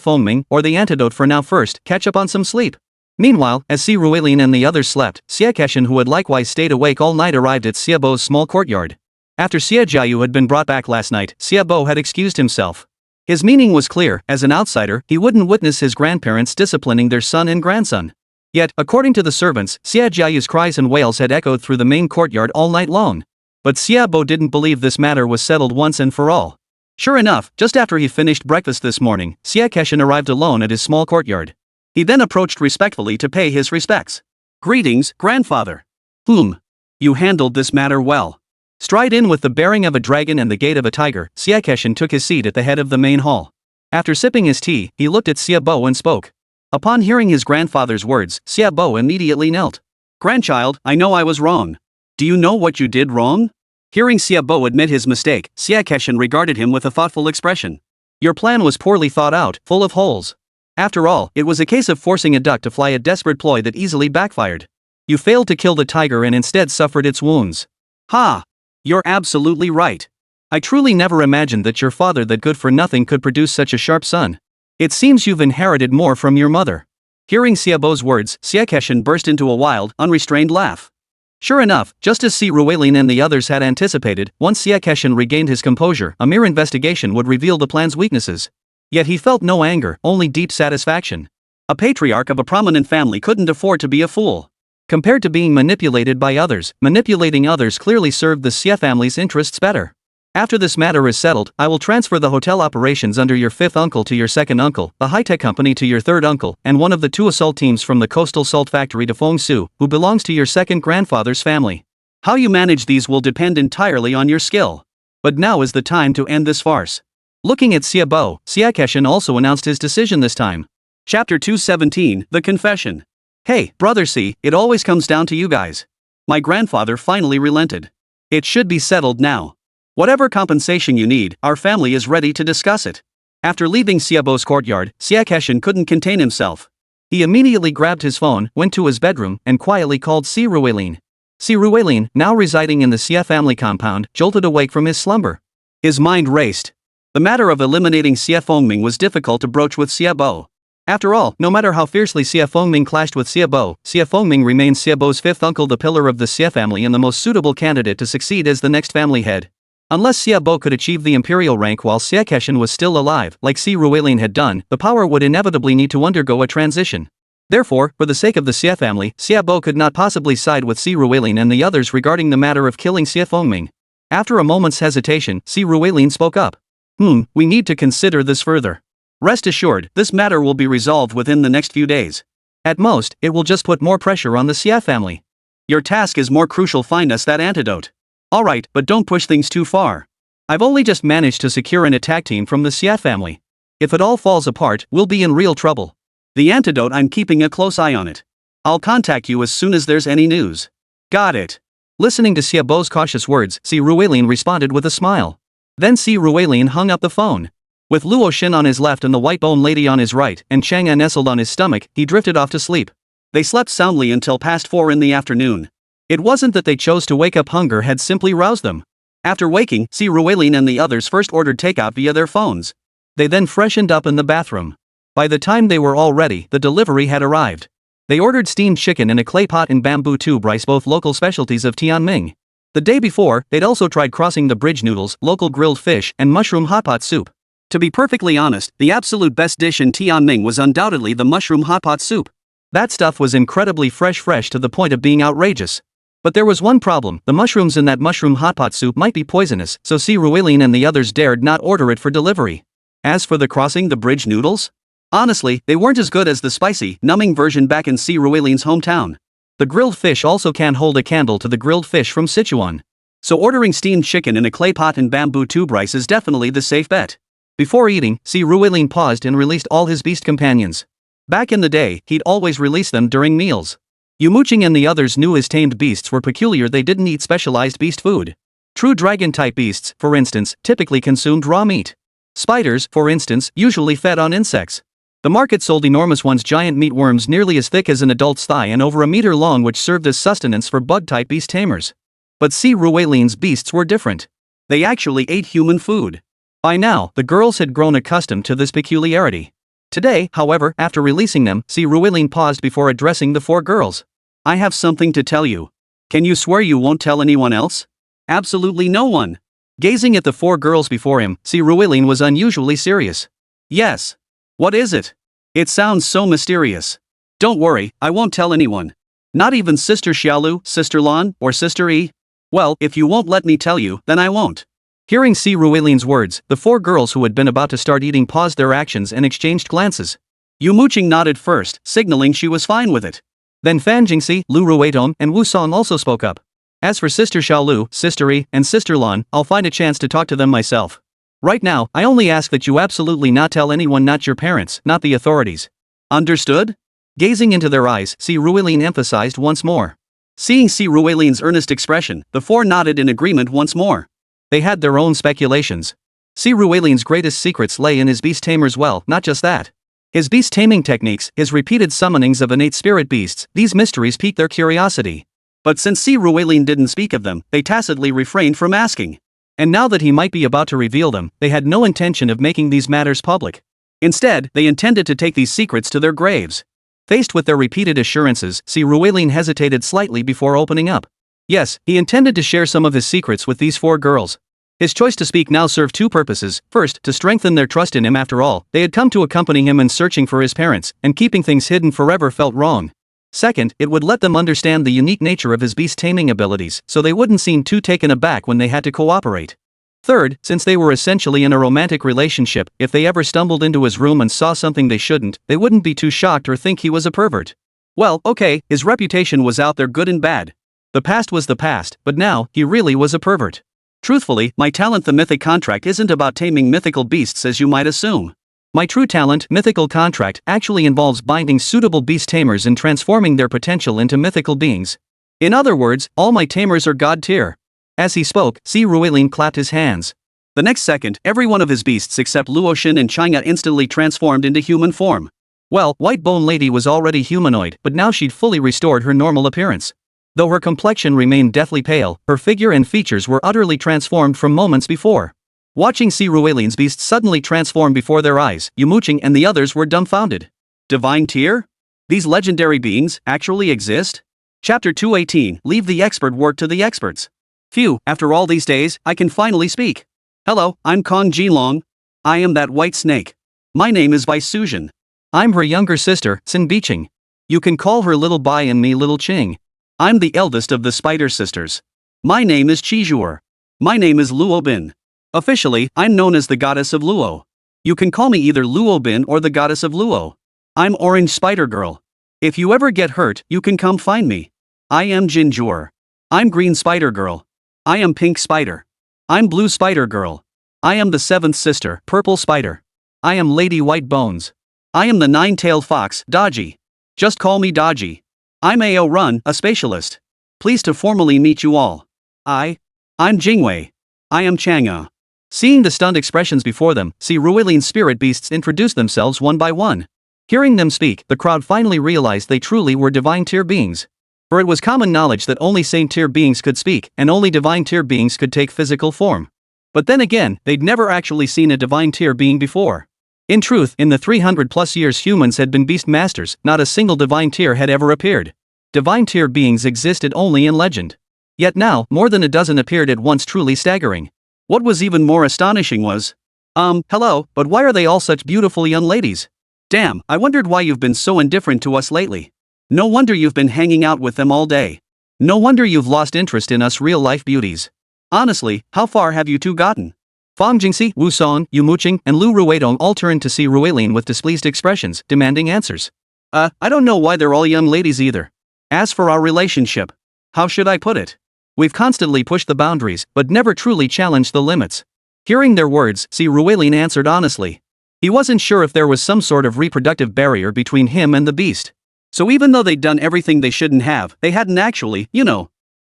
Fengming, or the antidote for now. First, catch up on some sleep. Meanwhile, as Ruilin and the others slept, Xie Keshin, who had likewise stayed awake all night, arrived at Xie Bo's small courtyard. After Xie Jiayu had been brought back last night, Xie Bo had excused himself. His meaning was clear: as an outsider, he wouldn't witness his grandparents disciplining their son and grandson. Yet, according to the servants, Xie Jiayu's cries and wails had echoed through the main courtyard all night long. But Xie Bo didn't believe this matter was settled once and for all. Sure enough, just after he finished breakfast this morning, Xie Keshin arrived alone at his small courtyard. He then approached respectfully to pay his respects. "Greetings, grandfather." You handled this matter well." Stride in with the bearing of a dragon and the gait of a tiger, Xie Keshin took his seat at the head of the main hall. After sipping his tea, he looked at Xie Bo and spoke. Upon hearing his grandfather's words, Xie Bo immediately knelt. "Grandchild, I know I was wrong. Do you know what you did wrong?" Hearing Xie Bo admit his mistake, Xie Keshin regarded him with a thoughtful expression. "Your plan was poorly thought out, full of holes. After all, it was a case of forcing a duck to fly, a desperate ploy that easily backfired. You failed to kill the tiger and instead suffered its wounds." "Ha! You're absolutely right. I truly never imagined that your father, that good for nothing, could produce such a sharp son. It seems you've inherited more from your mother." Hearing Xie Bo's words, Xie Keshin burst into a wild, unrestrained laugh. Sure enough, just as Ruilin and the others had anticipated, once Xie Keshin regained his composure, a mere investigation would reveal the plan's weaknesses. Yet he felt no anger, only deep satisfaction. A patriarch of a prominent family couldn't afford to be a fool. Compared to being manipulated by others, manipulating others clearly served the Xie family's interests better. "After this matter is settled, I will transfer the hotel operations under your fifth uncle to your second uncle, the high-tech company to your third uncle, and one of the two assault teams from the coastal salt factory to Feng Su, who belongs to your second grandfather's family. How you manage these will depend entirely on your skill. But now is the time to end this farce. Looking at Xiaobo, Xiakeshin also announced his decision this time. Chapter 217, The Confession. Hey, brother C, it always comes down to you guys. My grandfather finally relented. It should be settled now. Whatever compensation you need, our family is ready to discuss it. After leaving Xiaobo's courtyard, Xiakeshin couldn't contain himself. He immediately grabbed his phone, went to his bedroom, and quietly called Si Ruilin. Si Ruilin, now residing in the Xia family compound, jolted awake from his slumber. His mind raced. The matter of eliminating Xia Fengming was difficult to broach with Xiaobo. After all, no matter how fiercely Xia Fengming clashed with Xiaobo, Xia Fengming remains Xiaobo's fifth uncle, the pillar of the Xia family and the most suitable candidate to succeed as the next family head. Unless Xiaobo could achieve the imperial rank while Xiakeshin was still alive, like Si Ruilin had done, the power would inevitably need to undergo a transition. Therefore, for the sake of the Xia family, Xiaobo could not possibly side with Si Ruilin and the others regarding the matter of killing Xia Fengming. After a moment's hesitation, Si Ruilin spoke up. We need to consider this further. Rest assured, this matter will be resolved within the next few days. At most, it will just put more pressure on the Xia family. Your task is more crucial, find us that antidote. Alright, but don't push things too far. I've only just managed to secure an attack team from the Xia family. If it all falls apart, we'll be in real trouble. The antidote, I'm keeping a close eye on it. I'll contact you as soon as there's any news. Got it. Listening to Xiaobo's cautious words, Si Ruilin responded with a smile. Then Si Ruilin hung up the phone. With Luo Xin on his left and the white-bone lady on his right, and Chang'an nestled on his stomach, he drifted off to sleep. They slept soundly until past 4 in the afternoon. It wasn't that they chose to wake up, hunger had simply roused them. After waking, Si Ruilin and the others first ordered takeout via their phones. They then freshened up in the bathroom. By the time they were all ready, the delivery had arrived. They ordered steamed chicken in a clay pot and bamboo tube rice, both local specialties of Tianming. The day before, they'd also tried crossing the bridge noodles, local grilled fish, and mushroom hot pot soup. To be perfectly honest, the absolute best dish in Tianming was undoubtedly the mushroom hot pot soup. That stuff was incredibly fresh to the point of being outrageous. But there was one problem: the mushrooms in that mushroom hot pot soup might be poisonous, so Si Ruilin and the others dared not order it for delivery. As for the crossing the bridge noodles, honestly, they weren't as good as the spicy, numbing version back in Si Ruilin's hometown. The grilled fish also can't hold a candle to the grilled fish from Sichuan. So ordering steamed chicken in a clay pot and bamboo tube rice is definitely the safe bet. Before eating, Si Ruilin paused and released all his beast companions. Back in the day, he'd always release them during meals. Yumo Qing and the others knew his tamed beasts were peculiar, they didn't eat specialized beast food. True dragon-type beasts, for instance, typically consumed raw meat. Spiders, for instance, usually fed on insects. The market sold enormous ones, giant meatworms nearly as thick as an adult's thigh and over a meter long, which served as sustenance for bug-type beast tamers. But Si Ruilin's beasts were different. They actually ate human food. By now, the girls had grown accustomed to this peculiarity. Today, however, after releasing them, Si Ruilin paused before addressing the 4 girls. I have something to tell you. Can you swear you won't tell anyone else? Absolutely no one. Gazing at the 4 girls before him, Si Ruilin was unusually serious. Yes. What is it? It sounds so mysterious. Don't worry, I won't tell anyone. Not even Sister Xiaolu, Sister Lan, or Sister Yi? Well, if you won't let me tell you, then I won't. Hearing Si Ruilin's words, the 4 girls who had been about to start eating paused their actions and exchanged glances. Yumo Qing nodded first, signaling she was fine with it. Then Fan Jingxi, Lu Ruitom, and Wu Song also spoke up. As for Sister Xiaolu, Sister Yi, and Sister Lan, I'll find a chance to talk to them myself. Right now, I only ask that you absolutely not tell anyone, not your parents, not the authorities. Understood? Gazing into their eyes, Si Ruilin emphasized once more. Seeing Si Ruilin's earnest expression, the 4 nodded in agreement once more. They had their own speculations. Si Ruilin's greatest secrets lay in his beast tamers, well, not just that. His beast taming techniques, his repeated summonings of innate spirit beasts, these mysteries piqued their curiosity. But since Si Ruilin didn't speak of them, they tacitly refrained from asking. And now that he might be about to reveal them, they had no intention of making these matters public. Instead, they intended to take these secrets to their graves. Faced with their repeated assurances, Si Ruilin hesitated slightly before opening up. Yes, he intended to share some of his secrets with these 4 girls. His choice to speak now served 2 purposes. First, to strengthen their trust in him. After all, they had come to accompany him in searching for his parents, and keeping things hidden forever felt wrong. Second, it would let them understand the unique nature of his beast taming abilities, so they wouldn't seem too taken aback when they had to cooperate. Third, since they were essentially in a romantic relationship, if they ever stumbled into his room and saw something they shouldn't, they wouldn't be too shocked or think he was a pervert. Well, okay, his reputation was out there, good and bad. The past was the past, but now, he really was a pervert. Truthfully, my talent the Mythic Contract isn't about taming mythical beasts as you might assume. My true talent, Mythical Contract, actually involves binding suitable beast tamers and transforming their potential into mythical beings. In other words, all my tamers are god tier. As he spoke, Si Ruilin clapped his hands. The next second, every one of his beasts except Luoshin and Chang'e instantly transformed into human form. Well, White Bone Lady was already humanoid, but now she'd fully restored her normal appearance. Though her complexion remained deathly pale, her figure and features were utterly transformed from moments before. Watching Si Ruilin's beasts suddenly transform before their eyes, Yumo Qing and the others were dumbfounded. Divine tier? These legendary beings actually exist? Chapter 218, Leave the expert work to the experts. Phew, after all these days, I can finally speak. Hello, I'm Jin Long. I am that white snake. My name is Vice Suzhan. I'm her younger sister, Sin Biqing. You can call her Little Bai and me Little Qing. I'm the eldest of the Spider Sisters. My name is Chizhur. My name is Luo Bin. Officially, I'm known as the Goddess of Luo. You can call me either Luo Bin or the Goddess of Luo. I'm Orange Spider Girl. If you ever get hurt, you can come find me. I am Jinjur. I'm Green Spider Girl. I am Pink Spider. I'm Blue Spider Girl. I am the seventh sister, Purple Spider. I am Lady White Bones. I am the nine-tailed fox, Dodgy. Just call me Dodgy. I'm Ao Run, a spatialist. Pleased to formally meet you all. I'm Jingwei. I am Chang'e. Seeing the stunned expressions before them, Si Ruilin's spirit beasts introduced themselves one by one. Hearing them speak, the crowd finally realized they truly were divine tier beings. For it was common knowledge that only saint tier beings could speak, and only divine tier beings could take physical form. But then again, they'd never actually seen a divine tier being before. In truth, in the 300+ years humans had been beast masters, not a single divine tier had ever appeared. Divine tier beings existed only in legend. Yet now, more than a dozen appeared at once, truly staggering. What was even more astonishing was, hello, but why are they all such beautiful young ladies? Damn, I wondered why you've been so indifferent to us lately. No wonder you've been hanging out with them all day. No wonder you've lost interest in us real-life beauties. Honestly, how far have you two gotten? Fang Jingxi, Wu Song, Yumo Qing, and Lu Ruidong all turned to Si Ruilin with displeased expressions, demanding answers. I don't know why they're all young ladies either. As for our relationship, how should I put it? We've constantly pushed the boundaries, but never truly challenged the limits. Hearing their words, Si Ruilin answered honestly. He wasn't sure if there was some sort of reproductive barrier between him and the beast. So even though they'd done everything they shouldn't have, they hadn't actually,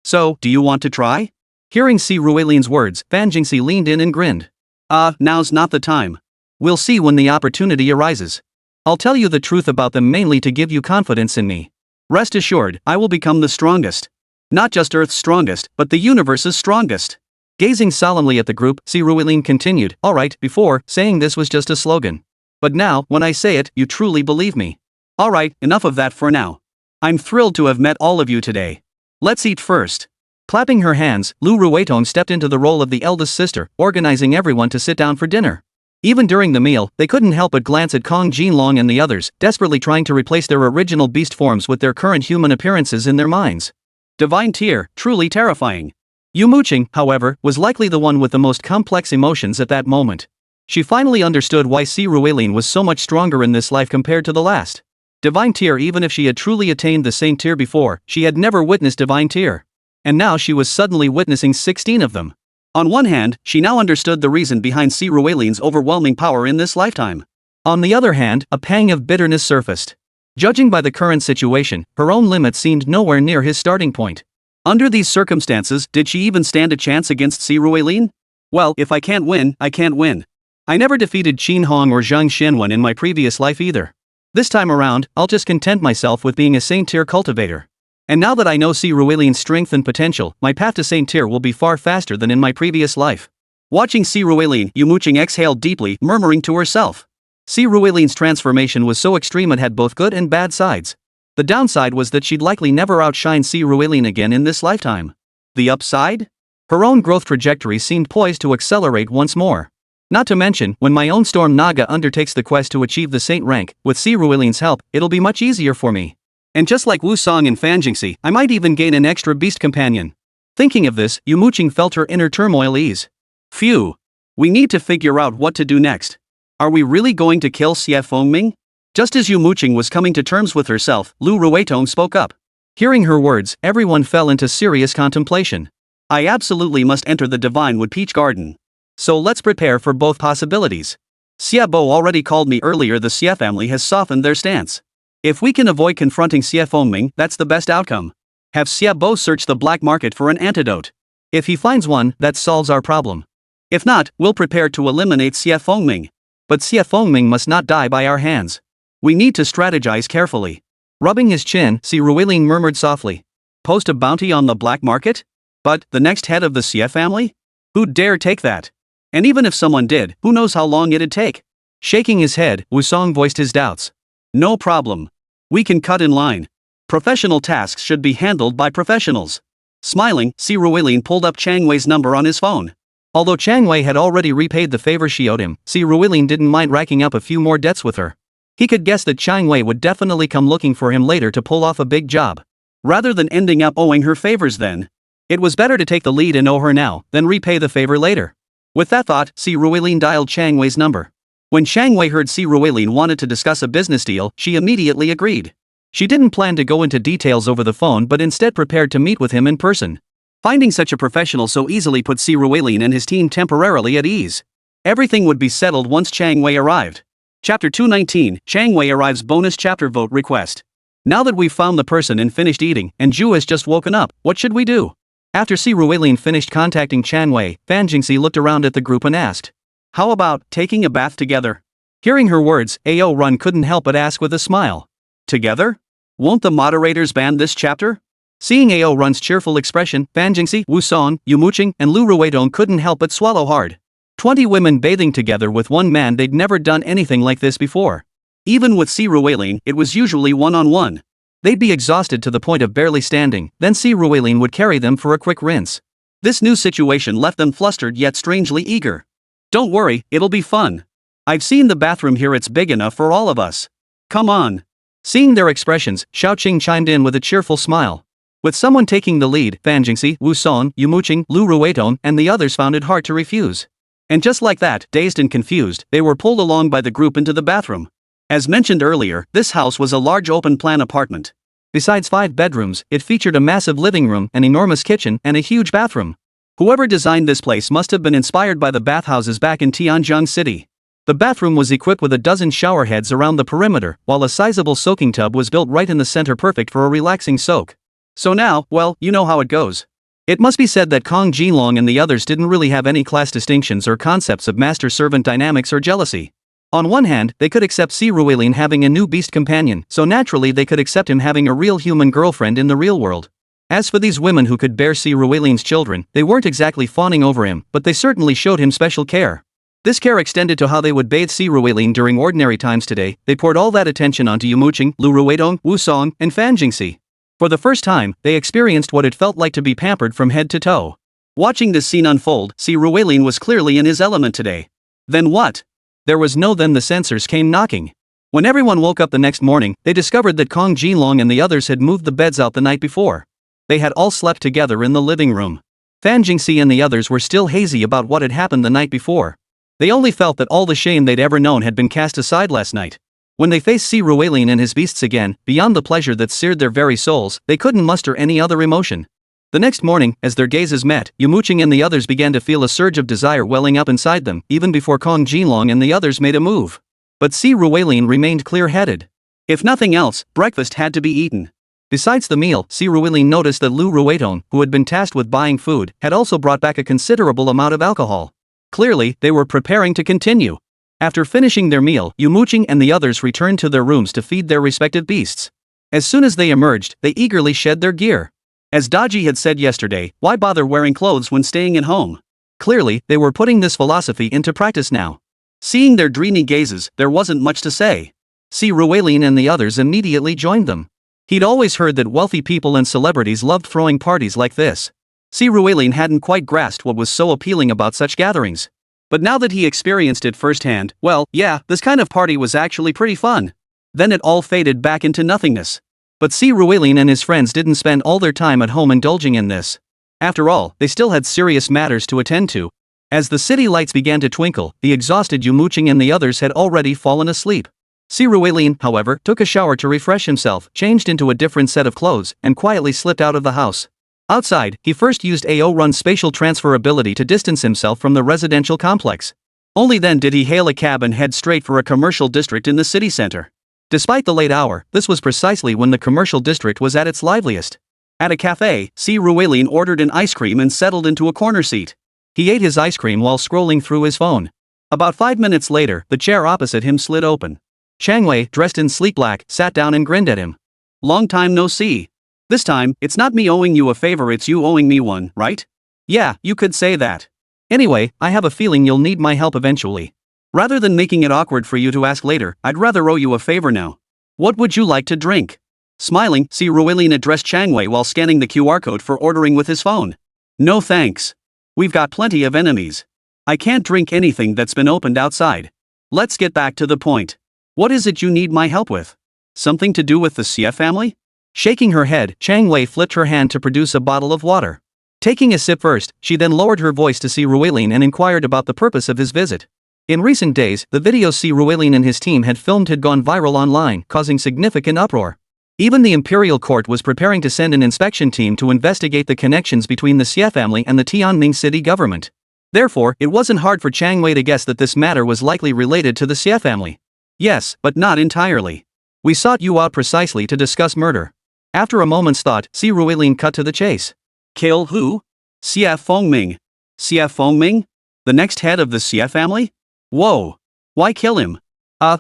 So, do you want to try? Hearing Si Ruilin's words, Fan Jingxi leaned in and grinned. Now's not the time. We'll see when the opportunity arises. I'll tell you the truth about them mainly to give you confidence in me. Rest assured, I will become the strongest. Not just Earth's strongest, but the universe's strongest. Gazing solemnly at the group, Si Ruilin continued, Alright, before, saying this was just a slogan. But now, when I say it, you truly believe me. Alright, enough of that for now. I'm thrilled to have met all of you today. Let's eat first. Clapping her hands, Lu Ruitong stepped into the role of the eldest sister, organizing everyone to sit down for dinner. Even during the meal, they couldn't help but glance at Jin Long and the others, desperately trying to replace their original beast forms with their current human appearances in their minds. Divine tier, truly terrifying. Yumo Qing, however, was likely the one with the most complex emotions at that moment. She finally understood why Si Ruilin was so much stronger in this life compared to the last. Divine tier. Even if she had truly attained the saint tier before, she had never witnessed divine tier. And now she was suddenly witnessing 16 of them. On one hand, she now understood the reason behind Si Ruilin's overwhelming power in this lifetime. On the other hand, a pang of bitterness surfaced. Judging by the current situation, her own limit seemed nowhere near his starting point. Under these circumstances, did she even stand a chance against Si Ruilin? Well, if I can't win, I can't win. I never defeated Qin Hong or Zhang Xianwen in my previous life either. This time around, I'll just content myself with being a saint tier cultivator. And now that I know Si Ruilin's strength and potential, my path to saint tier will be far faster than in my previous life. Watching Si Ruilin, Yumo Qing exhaled deeply, murmuring to herself. Si Ruilin's transformation was so extreme it had both good and bad sides. The downside was that she'd likely never outshine Si Ruilin again in this lifetime. The upside? Her own growth trajectory seemed poised to accelerate once more. Not to mention, when my own Storm Naga undertakes the quest to achieve the saint rank, with Si Ruilin's help, it'll be much easier for me. And just like Wu Song and Fan Jingxi, I might even gain an extra beast companion. Thinking of this, Yumo Qing felt her inner turmoil ease. Phew. We need to figure out what to do next. Are we really going to kill Xie Fengming? Just as Yumo Qing was coming to terms with herself, Lu Ruitong spoke up. Hearing her words, everyone fell into serious contemplation. I absolutely must enter the Divine Wood Peach Garden. So let's prepare for both possibilities. Xiaobo already called me earlier. The Xia family has softened their stance. If we can avoid confronting Xia Fengming, that's the best outcome. Have Xiaobo search the black market for an antidote. If he finds one, that solves our problem. If not, we'll prepare to eliminate Xia Fengming. But Xia Fengming must not die by our hands. We need to strategize carefully. Rubbing his chin, Si Ruiling murmured softly. Post a bounty on the black market? But, the next head of the Xia family? Who'd dare take that? And even if someone did, who knows how long it'd take? Shaking his head, Wusong voiced his doubts. No problem. We can cut in line. Professional tasks should be handled by professionals. Smiling, Si Ruiling pulled up Chang Wei's number on his phone. Although Chang Wei had already repaid the favor she owed him, Si Ruiling didn't mind racking up a few more debts with her. He could guess that Chang Wei would definitely come looking for him later to pull off a big job. Rather than ending up owing her favors then, it was better to take the lead and owe her now, than repay the favor later. With that thought, Si Ruiling dialed Chang Wei's number. When Chang Wei heard Si Ruiling wanted to discuss a business deal, she immediately agreed. She didn't plan to go into details over the phone but instead prepared to meet with him in person. Finding such a professional so easily put Si Ruiling and his team temporarily at ease. Everything would be settled once Chang Wei arrived. Chapter 219, Chang Wei arrives. Bonus chapter vote request. Now that we've found the person and finished eating, and Zhu has just woken up, what should we do? After Si Ruiling finished contacting Chang Wei, Fan Jingxi looked around at the group and asked. How about taking a bath together? Hearing her words, Ao Run couldn't help but ask with a smile. Together? Won't the moderators ban this chapter? Seeing Ao Run's cheerful expression, Fan Jingxi, Wusong, Yumo Qing, and Lu Ruidong couldn't help but swallow hard. 20 women bathing together with one man. They'd never done anything like this before. Even with Si Ruiling, it was usually one-on-one. They'd be exhausted to the point of barely standing, then Si Ruiling would carry them for a quick rinse. This new situation left them flustered yet strangely eager. Don't worry, it'll be fun. I've seen the bathroom here, it's big enough for all of us. Come on. Seeing their expressions, Xiaoqing chimed in with a cheerful smile. With someone taking the lead, Fan Jingxi, Wusong, Yumo Qing, Lu Ruidong, and the others found it hard to refuse. And just like that, dazed and confused, they were pulled along by the group into the bathroom. As mentioned earlier, this house was a large open-plan apartment. Besides 5 bedrooms, it featured a massive living room, an enormous kitchen, and a huge bathroom. Whoever designed this place must have been inspired by the bathhouses back in Tianjin City. The bathroom was equipped with a dozen shower heads around the perimeter, while a sizable soaking tub was built right in the center, perfect for a relaxing soak. So now, well, you know how it goes. It must be said that Jin Long and the others didn't really have any class distinctions or concepts of master-servant dynamics or jealousy. On one hand, they could accept Si Ruiling having a new beast companion, so naturally they could accept him having a real human girlfriend in the real world. As for these women who could bear Si Ruiling's children, they weren't exactly fawning over him, but they certainly showed him special care. This care extended to how they would bathe Si Ruiling during ordinary times today. They poured all that attention onto Yumo Qing, Lu Ruidong, Wusong, and Fan Jingxi. For the first time, they experienced what it felt like to be pampered from head to toe. Watching this scene unfold, Si Ruiling was clearly in his element today. Then what? There was no then. The censors came knocking. When everyone woke up the next morning, they discovered that Jin Long and the others had moved the beds out the night before. They had all slept together in the living room. Fan Jingxi and the others were still hazy about what had happened the night before. They only felt that all the shame they'd ever known had been cast aside last night. When they faced Si Ruiling and his beasts again, beyond the pleasure that seared their very souls, they couldn't muster any other emotion. The next morning, as their gazes met, Yumo Qing and the others began to feel a surge of desire welling up inside them, even before Jin Long and the others made a move. But Si Ruiling remained clear-headed. If nothing else, breakfast had to be eaten. Besides the meal, Si Ruiling noticed that Lu Ruidong, who had been tasked with buying food, had also brought back a considerable amount of alcohol. Clearly, they were preparing to continue. After finishing their meal, Yumo Qing and the others returned to their rooms to feed their respective beasts. As soon as they emerged, they eagerly shed their gear. As Daji had said yesterday, why bother wearing clothes when staying at home? Clearly, they were putting this philosophy into practice now. Seeing their dreamy gazes, there wasn't much to say. Si Ruiling and the others immediately joined them. He'd always heard that wealthy people and celebrities loved throwing parties like this. Si Ruiling hadn't quite grasped what was so appealing about such gatherings. But now that he experienced it firsthand, well, yeah, this kind of party was actually pretty fun. Then it all faded back into nothingness. But Si Ruiling and his friends didn't spend all their time at home indulging in this. After all, they still had serious matters to attend to. As the city lights began to twinkle, the exhausted Yumo Qing and the others had already fallen asleep. Si Ruiling, however, took a shower to refresh himself, changed into a different set of clothes, and quietly slipped out of the house. Outside, he first used AO-Run's spatial transfer ability to distance himself from the residential complex. Only then did he hail a cab and head straight for a commercial district in the city center. Despite the late hour, this was precisely when the commercial district was at its liveliest. At a cafe, Si Ruelin ordered an ice cream and settled into a corner seat. He ate his ice cream while scrolling through his phone. About 5 minutes later, the chair opposite him slid open. Chang Wei, dressed in sleek black, sat down and grinned at him. "Long time no see. This time, it's not me owing you a favor, it's you owing me one, right?" "Yeah, you could say that. Anyway, I have a feeling you'll need my help eventually. Rather than making it awkward for you to ask later, I'd rather owe you a favor now. What would you like to drink?" Smiling, Si Ruelin addressed Chang Wei while scanning the QR code for ordering with his phone. "No thanks. We've got plenty of enemies. I can't drink anything that's been opened outside. Let's get back to the point. What is it you need my help with? Something to do with the Xie family?" Shaking her head, Chang Wei flipped her hand to produce a bottle of water. Taking a sip first, she then lowered her voice to Si Ruelin and inquired about the purpose of his visit. In recent days, the videos Si Ruelin and his team had filmed had gone viral online, causing significant uproar. Even the imperial court was preparing to send an inspection team to investigate the connections between the Xie family and the Tianming city government. Therefore, it wasn't hard for Chang Wei to guess that this matter was likely related to the Xie family. "Yes, but not entirely. We sought you out precisely to discuss murder." After a moment's thought, Si Ruelin cut to the chase. "Kill who?" "Xie Fengming." "Xie Fengming? The next head of the Xie family? Whoa. Why kill him?"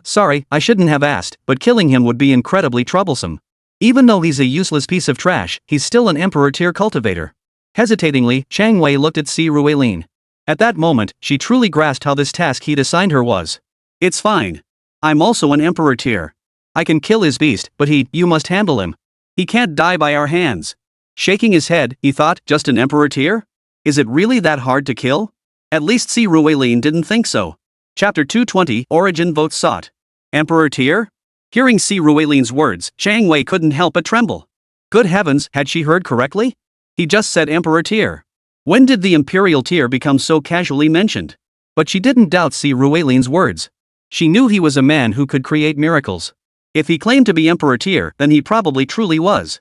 Sorry, I shouldn't have asked, but killing him would be incredibly troublesome. Even though he's a useless piece of trash, he's still an emperor-tier cultivator." Hesitatingly, Chang Wei looked at Si Ruelin. At that moment, she truly grasped how this task he'd assigned her was. "It's fine. I'm also an emperor tier. I can kill his beast, but you must handle him. He can't die by our hands." Shaking his head, he thought, just an emperor tier? Is it really that hard to kill? At least Si Ruelin didn't think so. Chapter 220, Origin Votes Sought. Emperor tier? Hearing Si Ruelin's words, Chang Wei couldn't help but tremble. Good heavens, had she heard correctly? He just said emperor tier. When did the imperial tier become so casually mentioned? But she didn't doubt Si Ruelin's words. She knew he was a man who could create miracles. If he claimed to be emperor tier, then he probably truly was.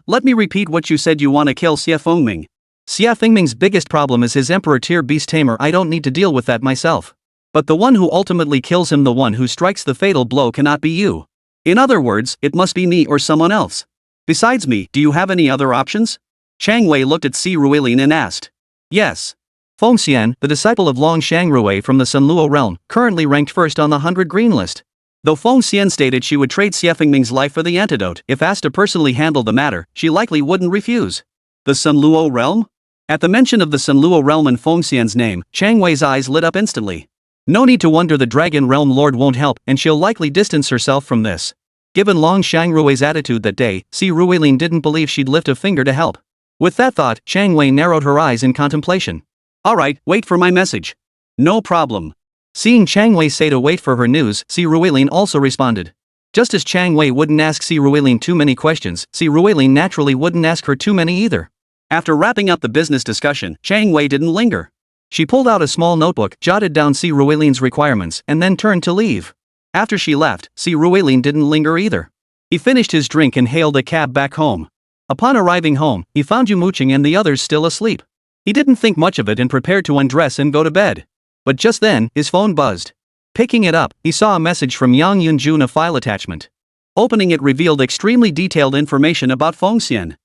Let me repeat what you said. You want to kill Xie Fengming. Xie Fengming's biggest problem is his emperor tier beast tamer. I don't need to deal with that myself. But the one who ultimately kills him, the one who strikes the fatal blow, cannot be you. In other words, it must be me or someone else. Besides me, do you have any other options? Chang Wei looked at Si Ruelin and asked. Yes. Feng Xian, the disciple of Long Shangrui from the Sunluo realm, currently ranked first on the 100 green list. Though Feng Xian stated she would trade Xie Fengming's life for the antidote if asked to personally handle the matter, she likely wouldn't refuse. The Sunluo realm? At the mention of the Sunluo realm and Feng Xian's name, Chang Wei's eyes lit up instantly. No need to wonder the Dragon Realm Lord won't help, and she'll likely distance herself from this. Given Long Shangrui's attitude that day, Si Ruelin didn't believe she'd lift a finger to help. With that thought, Chang Wei narrowed her eyes in contemplation. Alright, wait for my message. No problem. Seeing Chang Wei say to wait for her news, Si Ruelin also responded. Just as Chang Wei wouldn't ask Si Ruelin too many questions, Si Ruelin naturally wouldn't ask her too many either. After wrapping up the business discussion, Chang Wei didn't linger. She pulled out a small notebook, jotted down Si Ruelin's requirements, and then turned to leave. After she left, Si Ruelin didn't linger either. He finished his drink and hailed a cab back home. Upon arriving home, he found Yumo Qing and the others still asleep. He didn't think much of it and prepared to undress and go to bed. But just then, his phone buzzed. Picking it up, he saw a message from Yang Yunjun, a file attachment. Opening it revealed extremely detailed information about Feng Xian.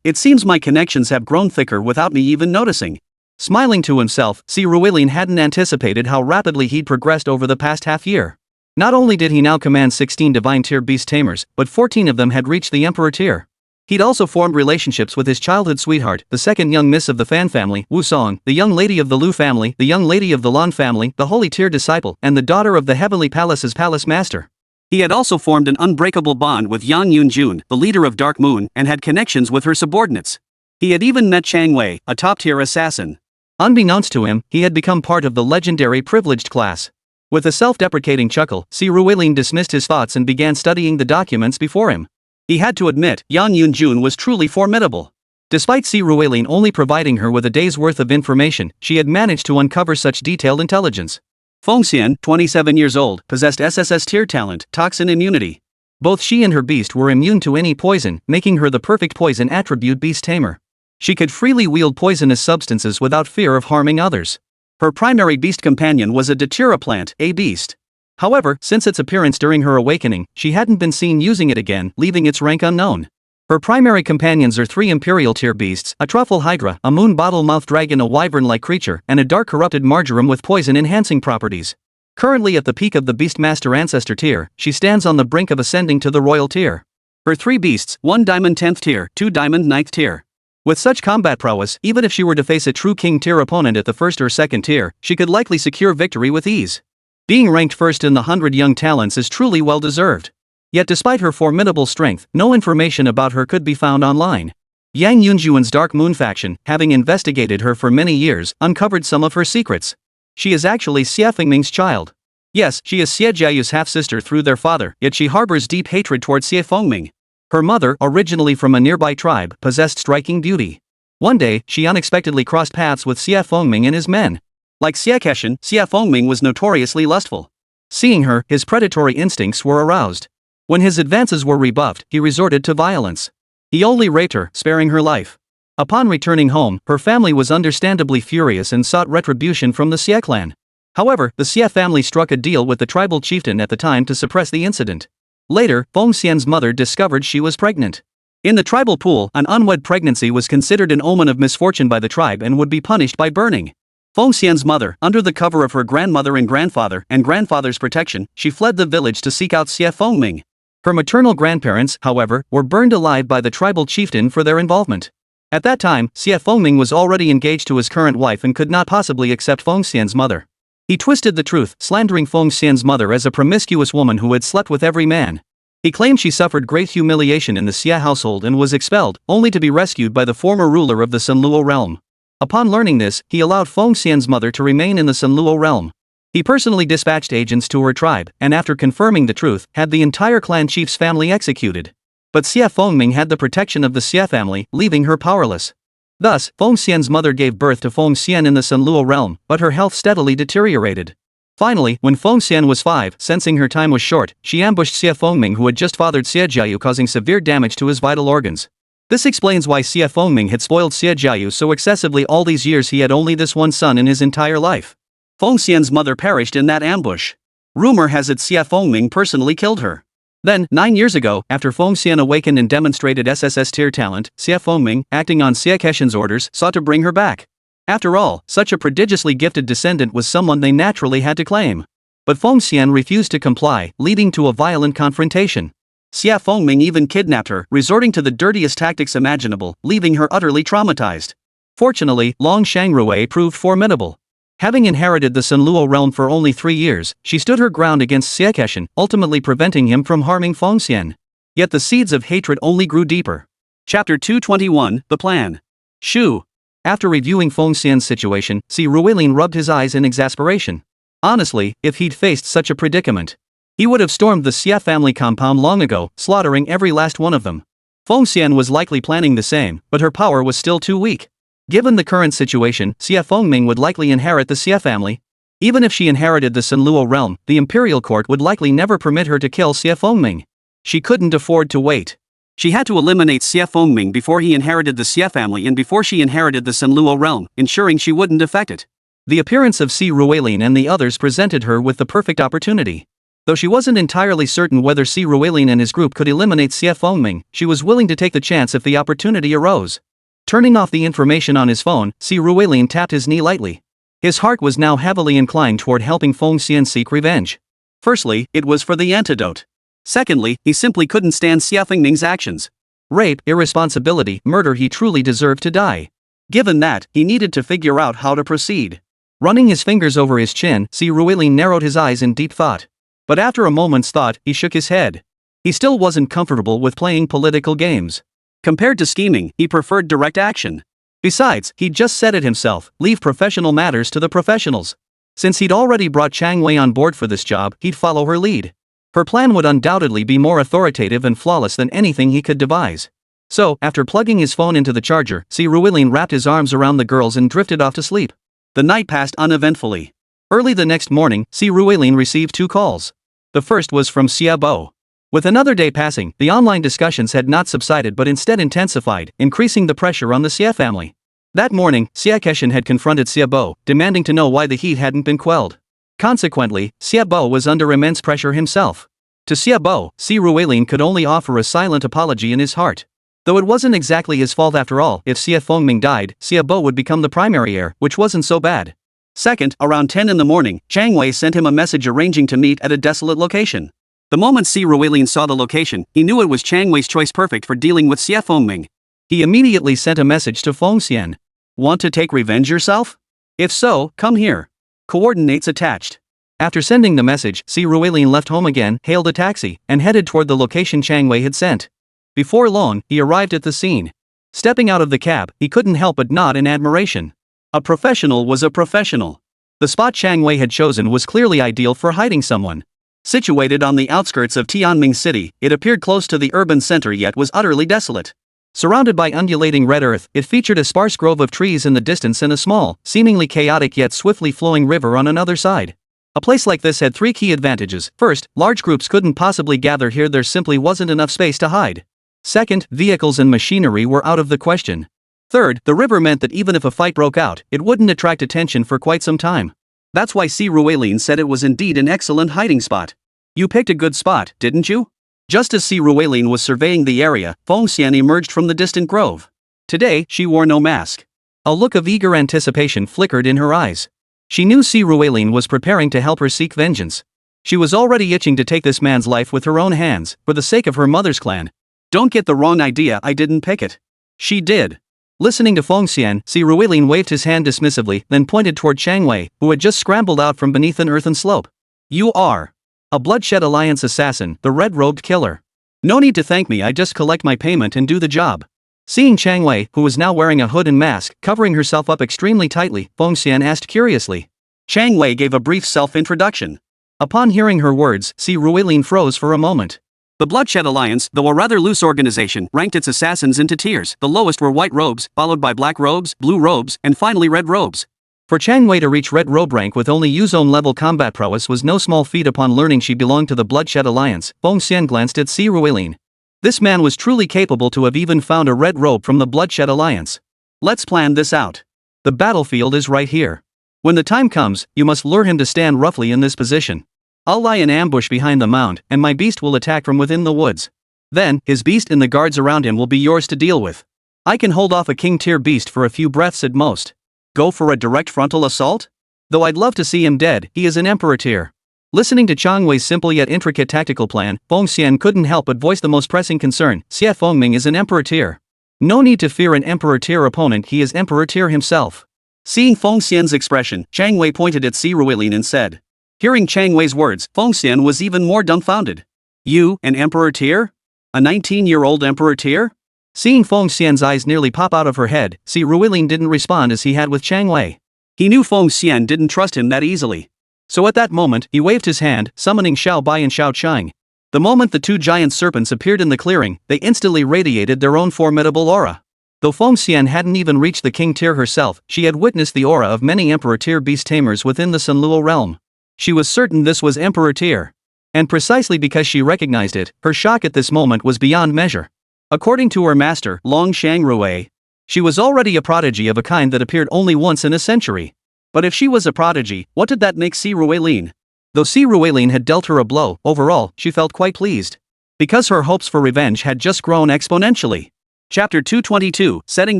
It seems my connections have grown thicker without me even noticing. Smiling to himself, Si Ruelin hadn't anticipated how rapidly he'd progressed over the past half year. Not only did he now command 16 divine tier beast tamers, but 14 of them had reached the emperor tier. He'd also formed relationships with his childhood sweetheart, the second young miss of the Fan family, Wu Song, the young lady of the Lu family, the young lady of the Lan family, the holy tier disciple, and the daughter of the heavenly palace's palace master. He had also formed an unbreakable bond with Yang Yunjun, the leader of Dark Moon, and had connections with her subordinates. He had even met Chang Wei, a top-tier assassin. Unbeknownst to him, he had become part of the legendary privileged class. With a self-deprecating chuckle, Si Ruelin dismissed his thoughts and began studying the documents before him. He had to admit, Yang Yunjun was truly formidable. Despite Si Ruelin only providing her with a day's worth of information, she had managed to uncover such detailed intelligence. Feng Xian, 27 years old, possessed SSS tier talent, toxin immunity. Both she and her beast were immune to any poison, making her the perfect poison attribute beast tamer. She could freely wield poisonous substances without fear of harming others. Her primary beast companion was a datura plant, a beast. However, since its appearance during her awakening, she hadn't been seen using it again, leaving its rank unknown. Her primary companions are 3 imperial tier beasts, a truffle hydra, a moon bottle-mouthed dragon, a wyvern-like creature, and a dark corrupted marjoram with poison-enhancing properties. Currently at the peak of the Beastmaster Ancestor tier, she stands on the brink of ascending to the Royal tier. Her 3 beasts, 1 Diamond 10th tier, 2 Diamond 9th tier. With such combat prowess, even if she were to face a true King tier opponent at the 1st or 2nd tier, she could likely secure victory with ease. Being ranked first in the 100 young talents is truly well deserved. Yet despite her formidable strength, no information about her could be found online. Yang Yunjuan's Dark Moon faction, having investigated her for many years, uncovered some of her secrets. She is actually Xie Fengming's child. Yes, she is Xie Jiayu's half-sister through their father, yet she harbors deep hatred towards Xie Fengming. Her mother, originally from a nearby tribe, possessed striking beauty. One day, she unexpectedly crossed paths with Xie Fengming and his men. Like Xie Keshan, Xie Fengming was notoriously lustful. Seeing her, his predatory instincts were aroused. When his advances were rebuffed, he resorted to violence. He only raped her, sparing her life. Upon returning home, her family was understandably furious and sought retribution from the Xie clan. However, the Xie family struck a deal with the tribal chieftain at the time to suppress the incident. Later, Feng Xian's mother discovered she was pregnant. In the tribal pool, an unwed pregnancy was considered an omen of misfortune by the tribe and would be punished by burning. Feng Xian's mother, under the cover of her grandmother and grandfather's protection, she fled the village to seek out Xie Fengming. Her maternal grandparents, however, were burned alive by the tribal chieftain for their involvement. At that time, Xie Fengming was already engaged to his current wife and could not possibly accept Feng Xian's mother. He twisted the truth, slandering Feng Xian's mother as a promiscuous woman who had slept with every man. He claimed she suffered great humiliation in the Xie household and was expelled, only to be rescued by the former ruler of the Sanluo realm. Upon learning this, he allowed Feng Xian's mother to remain in the Sanluo realm. He personally dispatched agents to her tribe, and after confirming the truth, had the entire clan chief's family executed. But Xie Fengming had the protection of the Xie family, leaving her powerless. Thus, Feng Xian's mother gave birth to Feng Xian in the Sanluo realm, but her health steadily deteriorated. Finally, when Feng Xian was 5, sensing her time was short, she ambushed Xie Fengming, who had just fathered Xie Jiayu, causing severe damage to his vital organs. This explains why Xie Fengming had spoiled Xie Jiayu so excessively all these years. He had only this one son in his entire life. Feng Xian's mother perished in that ambush. Rumor has it Xie Fengming personally killed her. Then, 9 years ago, after Feng Xian awakened and demonstrated SSS tier talent, Xie Fengming, acting on Xie Keshan's orders, sought to bring her back. After all, such a prodigiously gifted descendant was someone they naturally had to claim. But Feng Xian refused to comply, leading to a violent confrontation. Xie Fengming even kidnapped her, resorting to the dirtiest tactics imaginable, leaving her utterly traumatized. Fortunately, Long Shangrui proved formidable. Having inherited the Sanluo realm for only 3 years, she stood her ground against Xie Keshan, ultimately preventing him from harming Feng Xian. Yet the seeds of hatred only grew deeper. Chapter 221, The Plan. Shu. After reviewing Feng Xian's situation, Si Ruilin rubbed his eyes in exasperation. Honestly, if he'd faced such a predicament, he would have stormed the Xie family compound long ago, slaughtering every last one of them. Feng Xian was likely planning the same, but her power was still too weak. Given the current situation, Xie Fengming would likely inherit the Xie family. Even if she inherited the Sanluo realm, the imperial court would likely never permit her to kill Xie Fengming. She couldn't afford to wait. She had to eliminate Xie Fengming before he inherited the Xie family and before she inherited the Sanluo realm, ensuring she wouldn't affect it. The appearance of Si Ruilin and the others presented her with the perfect opportunity. Though she wasn't entirely certain whether Si Ruilin and his group could eliminate Xie Fengming, she was willing to take the chance if the opportunity arose. Turning off the information on his phone, Si Ruilin tapped his knee lightly. His heart was now heavily inclined toward helping Feng Xian seek revenge. Firstly, it was for the antidote. Secondly, he simply couldn't stand Xie Fengming's actions. Rape, irresponsibility, murder. He truly deserved to die. Given that, he needed to figure out how to proceed. Running his fingers over his chin, Si Ruilin narrowed his eyes in deep thought. But after a moment's thought, he shook his head. He still wasn't comfortable with playing political games. Compared to scheming, he preferred direct action. Besides, he'd just said it himself, leave professional matters to the professionals. Since he'd already brought Chang Wei on board for this job, he'd follow her lead. Her plan would undoubtedly be more authoritative and flawless than anything he could devise. So, after plugging his phone into the charger, Si Ruilin wrapped his arms around the girls and drifted off to sleep. The night passed uneventfully. Early the next morning, Si Ruilin received 2 calls. The first was from Xie Bo. With another day passing, the online discussions had not subsided but instead intensified, increasing the pressure on the Xie family. That morning, Xie Keshan had confronted Xie Bo, demanding to know why the heat hadn't been quelled. Consequently, Xie Bo was under immense pressure himself. To Xie Bo, Si Ruilin could only offer a silent apology in his heart. Though it wasn't exactly his fault after all, if Xie Fengming died, Xie Bo would become the primary heir, which wasn't so bad. Second, around 10 in the morning, Chang Wei sent him a message arranging to meet at a desolate location. The moment Si Ruilin saw the location, he knew it was Chang Wei's choice perfect for dealing with Xie Fengming. He immediately sent a message to Feng Xian. Want to take revenge yourself? If so, come here. Coordinates attached. After sending the message, Si Ruilin left home again, hailed a taxi, and headed toward the location Chang Wei had sent. Before long, he arrived at the scene. Stepping out of the cab, he couldn't help but nod in admiration. A professional was a professional. The spot Chang Wei had chosen was clearly ideal for hiding someone. Situated on the outskirts of Tianming City, it appeared close to the urban center yet was utterly desolate. Surrounded by undulating red earth, it featured a sparse grove of trees in the distance and a small, seemingly chaotic yet swiftly flowing river on another side. A place like this had three key advantages. First, large groups couldn't possibly gather here, there simply wasn't enough space to hide. Second, vehicles and machinery were out of the question. Third, the river meant that even if a fight broke out, it wouldn't attract attention for quite some time. That's why Si Ruilin said it was indeed an excellent hiding spot. You picked a good spot, didn't you? Just as Si Ruilin was surveying the area, Feng Xian emerged from the distant grove. Today, she wore no mask. A look of eager anticipation flickered in her eyes. She knew Si Ruilin was preparing to help her seek vengeance. She was already itching to take this man's life with her own hands, for the sake of her mother's clan. Don't get the wrong idea, I didn't pick it. She did. Listening to Feng Xian, Si Ruilin waved his hand dismissively, then pointed toward Chang Wei, who had just scrambled out from beneath an earthen slope. You are a Bloodshed Alliance assassin, the red-robed killer. No need to thank me, I just collect my payment and do the job. Seeing Chang Wei, who was now wearing a hood and mask, covering herself up extremely tightly, Feng Xian asked curiously. Chang Wei gave a brief self-introduction. Upon hearing her words, Si Ruilin froze for a moment. The Bloodshed Alliance, though a rather loose organization, ranked its assassins into tiers. The lowest were white robes, followed by black robes, blue robes, and finally red robes. For Chang Wei to reach red robe rank with only Yuzone-level combat prowess was no small feat. Upon learning she belonged to the Bloodshed Alliance, Feng Xian glanced at Si Ruilin. This man was truly capable to have even found a red robe from the Bloodshed Alliance. Let's plan this out. The battlefield is right here. When the time comes, you must lure him to stand roughly in this position. I'll lie in ambush behind the mound, and my beast will attack from within the woods. Then, his beast and the guards around him will be yours to deal with. I can hold off a king-tier beast for a few breaths at most. Go for a direct frontal assault? Though I'd love to see him dead, he is an emperor tier. Listening to Chang Wei's simple yet intricate tactical plan, Feng Xian couldn't help but voice the most pressing concern. Xie Fengming is an emperor tier. No need to fear an emperor tier opponent, he is emperor tier himself. Seeing Feng Xian's expression, Chang Wei pointed at Si Ruilin and said. Hearing Chang Wei's words, Feng Xian was even more dumbfounded. You, an emperor tier? A 19-year-old emperor tier? Seeing Feng Xian's eyes nearly pop out of her head, Si Ruilin didn't respond as he had with Chang Wei. He knew Feng Xian didn't trust him that easily. So at that moment, he waved his hand, summoning Xiao Bai and Xiao Chang. The moment the two giant serpents appeared in the clearing, they instantly radiated their own formidable aura. Though Feng Xian hadn't even reached the king tier herself, she had witnessed the aura of many emperor tier beast tamers within the Sunluo realm. She was certain this was emperor tier. And precisely because she recognized it, her shock at this moment was beyond measure. According to her master, Long Shangrui, she was already a prodigy of a kind that appeared only once in a century. But if she was a prodigy, what did that make Si Ruilin? Though Si Ruilin had dealt her a blow, overall, she felt quite pleased. Because her hopes for revenge had just grown exponentially. Chapter 222, Setting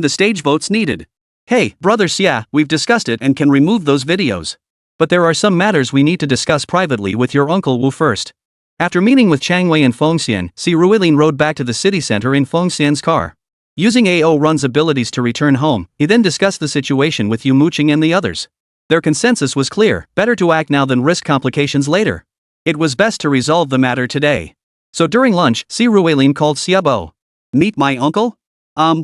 the Stage, Votes Needed. Hey, Brother Xia, we've discussed it and can remove those videos. But there are some matters we need to discuss privately with your Uncle Wu first. After meeting with Chang Wei and Feng Xian, Si Ruilin rode back to the city center in Feng Xian's car. Using AO Run's abilities to return home, he then discussed the situation with Yumo Qing and the others. Their consensus was clear, better to act now than risk complications later. It was best to resolve the matter today. So during lunch, Si Ruilin called Xie Bo. Meet my uncle?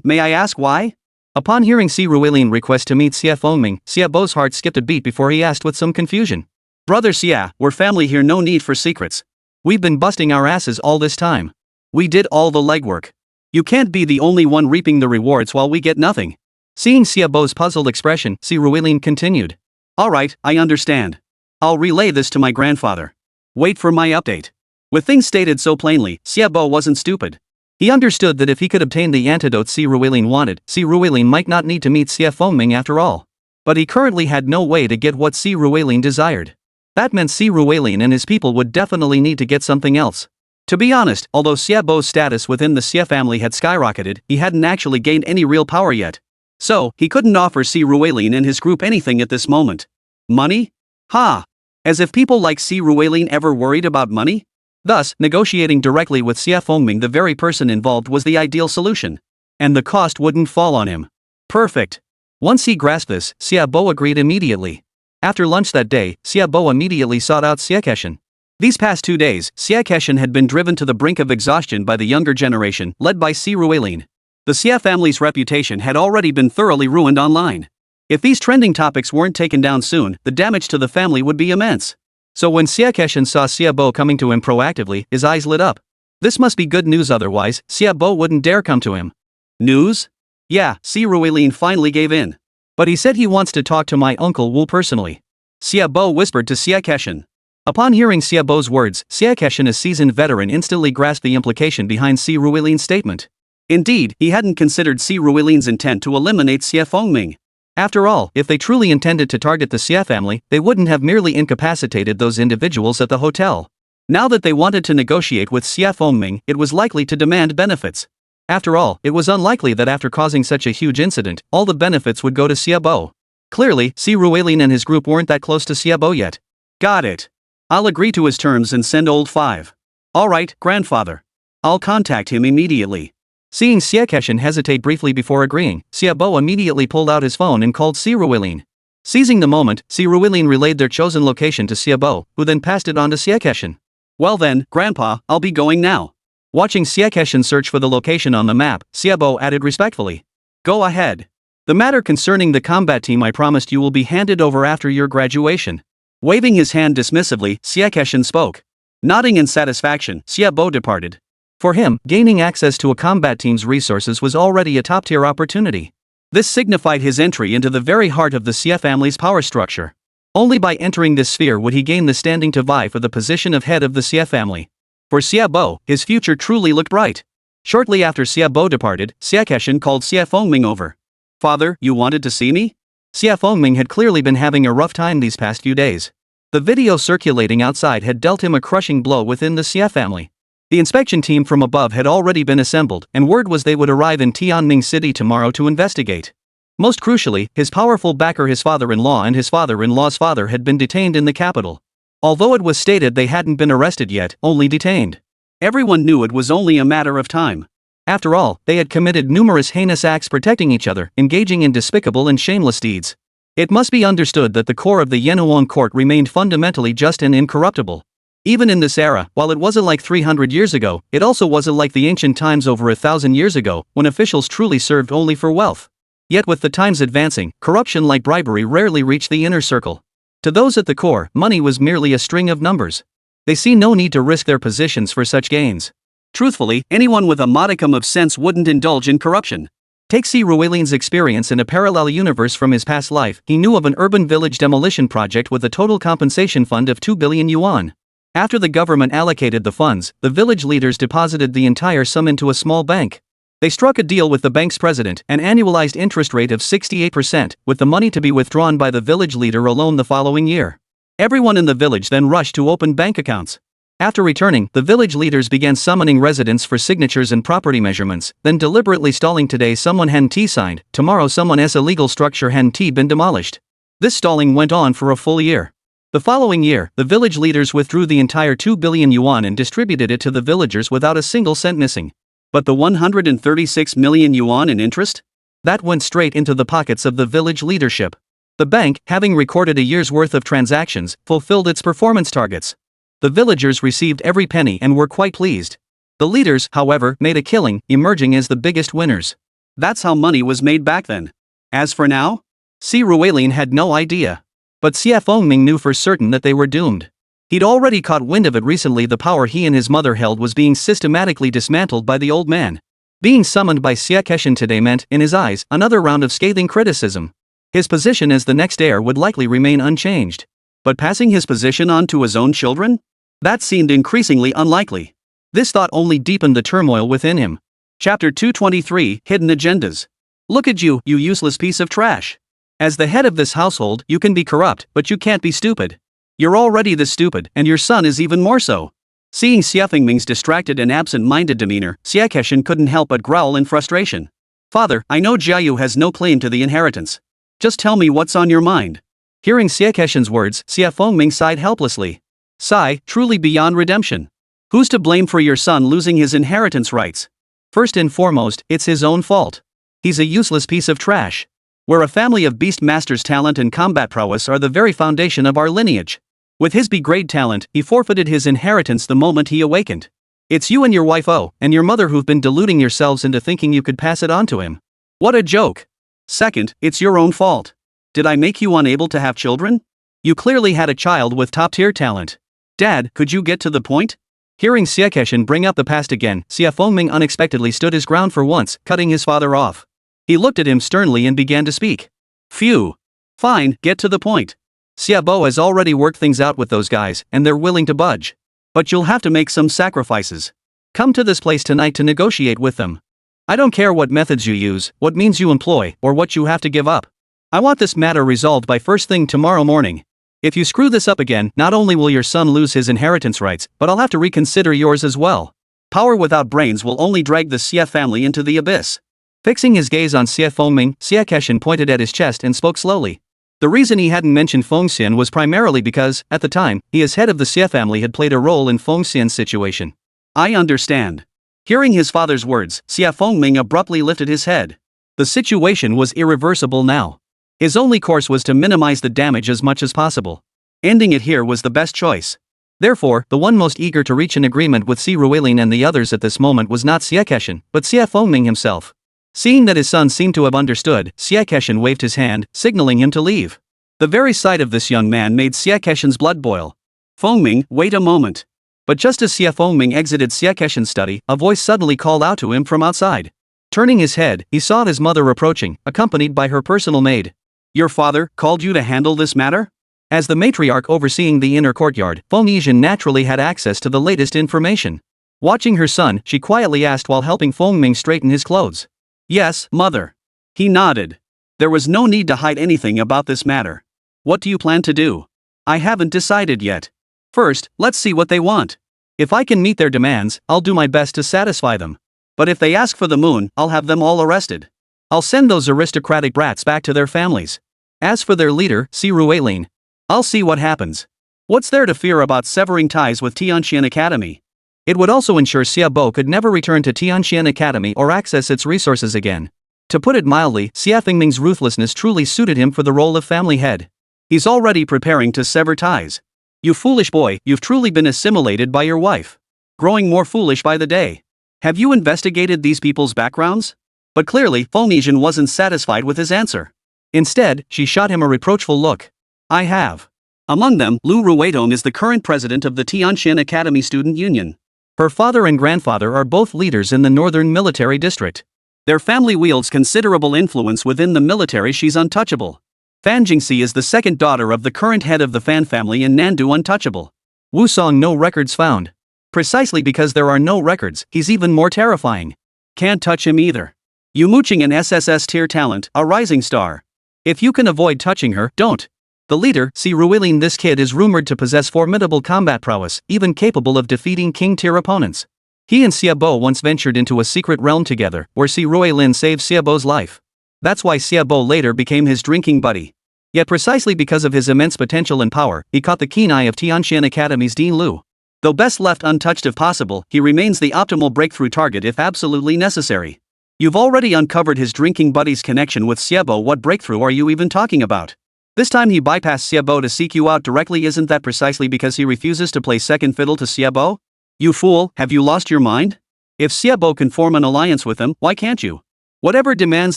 May I ask why? Upon hearing Si Ruilin request to meet Xie Fengming, Xie Bo's heart skipped a beat before he asked with some confusion. Brother Xie, we're family here, no need for secrets. We've been busting our asses all this time. We did all the legwork. You can't be the only one reaping the rewards while we get nothing. Seeing Xie Bo's puzzled expression, Si Ruilin continued. Alright, I understand. I'll relay this to my grandfather. Wait for my update. With things stated so plainly, Xiaobo wasn't stupid. He understood that if he could obtain the antidote Si Ruilin wanted, Si Ruilin might not need to meet Xie Fengming after all. But he currently had no way to get what Si Ruilin desired. That meant Si Ruilin and his people would definitely need to get something else. To be honest, although Xiaobo's status within the Xie family had skyrocketed, he hadn't actually gained any real power yet. So, he couldn't offer Si Ruilin and his group anything at this moment. Money? Ha! As if people like Si Ruilin ever worried about money? Thus, negotiating directly with Xie Fengming, the very person involved, was the ideal solution. And the cost wouldn't fall on him. Perfect. Once he grasped this, Xiaobo agreed immediately. After lunch that day, Xiaobo immediately sought out Xie Keshan. These past 2 days, Xie Keshan had been driven to the brink of exhaustion by the younger generation, led by Si Ruilin. The Xie family's reputation had already been thoroughly ruined online. If these trending topics weren't taken down soon, the damage to the family would be immense. So when Xie Keshan saw Xiaobo coming to him proactively, his eyes lit up. This must be good news, otherwise, Xiaobo wouldn't dare come to him. News? Yeah, Si Ruilin finally gave in. But he said he wants to talk to my Uncle Wu personally. Xiaobo whispered to Xie Keshan. Upon hearing Xiaobo's words, Xie Keshan, a seasoned veteran, instantly grasped the implication behind Si Ruilin's statement. Indeed, he hadn't considered Si Ruilin's intent to eliminate Xie Fengming. After all, if they truly intended to target the Xie family, they wouldn't have merely incapacitated those individuals at the hotel. Now that they wanted to negotiate with Xie Fengming, it was likely to demand benefits. After all, it was unlikely that after causing such a huge incident, all the benefits would go to Xiaobo. Clearly, Si Ruilin and his group weren't that close to Xiaobo yet. Got it. I'll agree to his terms and send old 5. Alright, grandfather. I'll contact him immediately. Seeing Xie Keshan hesitate briefly before agreeing, Xiaobo immediately pulled out his phone and called Si Ruilin. Seizing the moment, Si Ruilin relayed their chosen location to Xiaobo, who then passed it on to Xie Keshan. Well then, Grandpa, I'll be going now. Watching Xie Keshan search for the location on the map, Xiaobo added respectfully. Go ahead. The matter concerning the combat team I promised you will be handed over after your graduation. Waving his hand dismissively, Xie Keshan spoke. Nodding in satisfaction, Xiaobo departed. For him, gaining access to a combat team's resources was already a top-tier opportunity. This signified his entry into the very heart of the Xie family's power structure. Only by entering this sphere would he gain the standing to vie for the position of head of the Xie family. For Xiaobo, his future truly looked bright. Shortly after Xiaobo departed, Xie Keshan called Xie Fengming over. Father, you wanted to see me? Xie Fengming had clearly been having a rough time these past few days. The video circulating outside had dealt him a crushing blow within the Xie family. The inspection team from above had already been assembled, and word was they would arrive in Tianning City tomorrow to investigate. Most crucially, his powerful backer, his father-in-law and his father-in-law's father, had been detained in the capital. Although it was stated they hadn't been arrested yet, only detained. Everyone knew it was only a matter of time. After all, they had committed numerous heinous acts protecting each other, engaging in despicable and shameless deeds. It must be understood that the core of the Yenuan court remained fundamentally just and incorruptible. Even in this era, while it wasn't like 300 years ago, it also wasn't like the ancient times over 1,000 years ago, when officials truly served only for wealth. Yet with the times advancing, corruption like bribery rarely reached the inner circle. To those at the core, money was merely a string of numbers. They see no need to risk their positions for such gains. Truthfully, anyone with a modicum of sense wouldn't indulge in corruption. Take Si Ruilin's experience in a parallel universe from his past life. He knew of an urban village demolition project with a total compensation fund of 2 billion yuan. After the government allocated the funds, the village leaders deposited the entire sum into a small bank. They struck a deal with the bank's president, an annualized interest rate of 68%, with the money to be withdrawn by the village leader alone the following year. Everyone in the village then rushed to open bank accounts. After returning, the village leaders began summoning residents for signatures and property measurements, then deliberately stalling. Today someone hadn't signed, tomorrow someone's illegal structure hadn't been demolished. This stalling went on for a full year. The following year, the village leaders withdrew the entire 2 billion yuan and distributed it to the villagers without a single cent missing. But the 136 million yuan in interest? That went straight into the pockets of the village leadership. The bank, having recorded a year's worth of transactions, fulfilled its performance targets. The villagers received every penny and were quite pleased. The leaders, however, made a killing, emerging as the biggest winners. That's how money was made back then. As for now? Si Ruilin had no idea. But Xie Fengming knew for certain that they were doomed. He'd already caught wind of it recently. The power he and his mother held was being systematically dismantled by the old man. Being summoned by Xie Keshan today meant, in his eyes, another round of scathing criticism. His position as the next heir would likely remain unchanged. But passing his position on to his own children? That seemed increasingly unlikely. This thought only deepened the turmoil within him. Chapter 223, Hidden Agendas. Look at you, you useless piece of trash. As the head of this household, you can be corrupt, but you can't be stupid. You're already this stupid, and your son is even more so. Seeing Xia Fengming's distracted and absent-minded demeanor, Xia Kexin couldn't help but growl in frustration. Father, I know Jiayu has no claim to the inheritance. Just tell me what's on your mind. Hearing Xia Kexin's words, Xia Fengming sighed helplessly. Sigh, truly beyond redemption. Who's to blame for your son losing his inheritance rights? First and foremost, it's his own fault. He's a useless piece of trash. We're a family of beast masters' talent and combat prowess are the very foundation of our lineage. With his B-grade talent, he forfeited his inheritance the moment he awakened. It's you and your wife and your mother who've been deluding yourselves into thinking you could pass it on to him. What a joke. Second, it's your own fault. Did I make you unable to have children? You clearly had a child with top-tier talent. Dad, could you get to the point? Hearing Xia Kexin bring up the past again, Xia Fengming unexpectedly stood his ground for once, cutting his father off. He looked at him sternly and began to speak. Phew. Fine, get to the point. Xia Bo has already worked things out with those guys, and they're willing to budge. But you'll have to make some sacrifices. Come to this place tonight to negotiate with them. I don't care what methods you use, what means you employ, or what you have to give up. I want this matter resolved by first thing tomorrow morning. If you screw this up again, not only will your son lose his inheritance rights, but I'll have to reconsider yours as well. Power without brains will only drag the Xia family into the abyss. Fixing his gaze on Xia Fengming, Xia Kexin pointed at his chest and spoke slowly. The reason he hadn't mentioned Fengxian was primarily because, at the time, he as head of the Xia family had played a role in Fengxian's situation. I understand. Hearing his father's words, Xia Fengming abruptly lifted his head. The situation was irreversible now. His only course was to minimize the damage as much as possible. Ending it here was the best choice. Therefore, the one most eager to reach an agreement with Si Ruilin and the others at this moment was not Xia Kexin, but Xia Fengming himself. Seeing that his son seemed to have understood, Xia Kexin waved his hand, signaling him to leave. The very sight of this young man made Xia Kexin's blood boil. Fengming, wait a moment. But just as Xia Fengming exited Xia Kexin's study, a voice suddenly called out to him from outside. Turning his head, he saw his mother approaching, accompanied by her personal maid. Your father called you to handle this matter? As the matriarch overseeing the inner courtyard, Fengxian naturally had access to the latest information. Watching her son, she quietly asked while helping Fengming straighten his clothes. Yes, mother. He nodded. There was no need to hide anything about this matter. What do you plan to do? I haven't decided yet. First, let's see what they want. If I can meet their demands, I'll do my best to satisfy them. But if they ask for the moon, I'll have them all arrested. I'll send those aristocratic brats back to their families. As for their leader, Si Ruilin, I'll see what happens. What's there to fear about severing ties with Tianqian Academy? It would also ensure Xia Bo could never return to Tianqian Academy or access its resources again. To put it mildly, Xia Fengming's ruthlessness truly suited him for the role of family head. He's already preparing to sever ties. You foolish boy, you've truly been assimilated by your wife. Growing more foolish by the day. Have you investigated these people's backgrounds? But clearly, Fengxian wasn't satisfied with his answer. Instead, she shot him a reproachful look. I have. Among them, Lu Ruidong is the current president of the Tianqian Academy Student Union. Her father and grandfather are both leaders in the Northern Military District. Their family wields considerable influence within the military. She's untouchable. Fan Jingxi is the second daughter of the current head of the Fan family in Nandu, untouchable. Wu Song, no records found. Precisely because there are no records, he's even more terrifying. Can't touch him either. Yumo Qing, an SSS tier talent, a rising star. If you can avoid touching her, don't. The leader, Si Ruilin, this kid is rumored to possess formidable combat prowess, even capable of defeating king-tier opponents. He and Xia Bo once ventured into a secret realm together, where Si Ruilin saved Xia Bo's life. That's why Xia Bo later became his drinking buddy. Yet precisely because of his immense potential and power, he caught the keen eye of Tianqian Academy's Dean Lu. Though best left untouched if possible, he remains the optimal breakthrough target if absolutely necessary. You've already uncovered his drinking buddy's connection with Xia Bo. What breakthrough are you even talking about? This time he bypassed Xia Bo to seek you out directly. Isn't that precisely because he refuses to play second fiddle to Xia Bo? You fool, have you lost your mind? If Xia Bo can form an alliance with him, why can't you? Whatever demands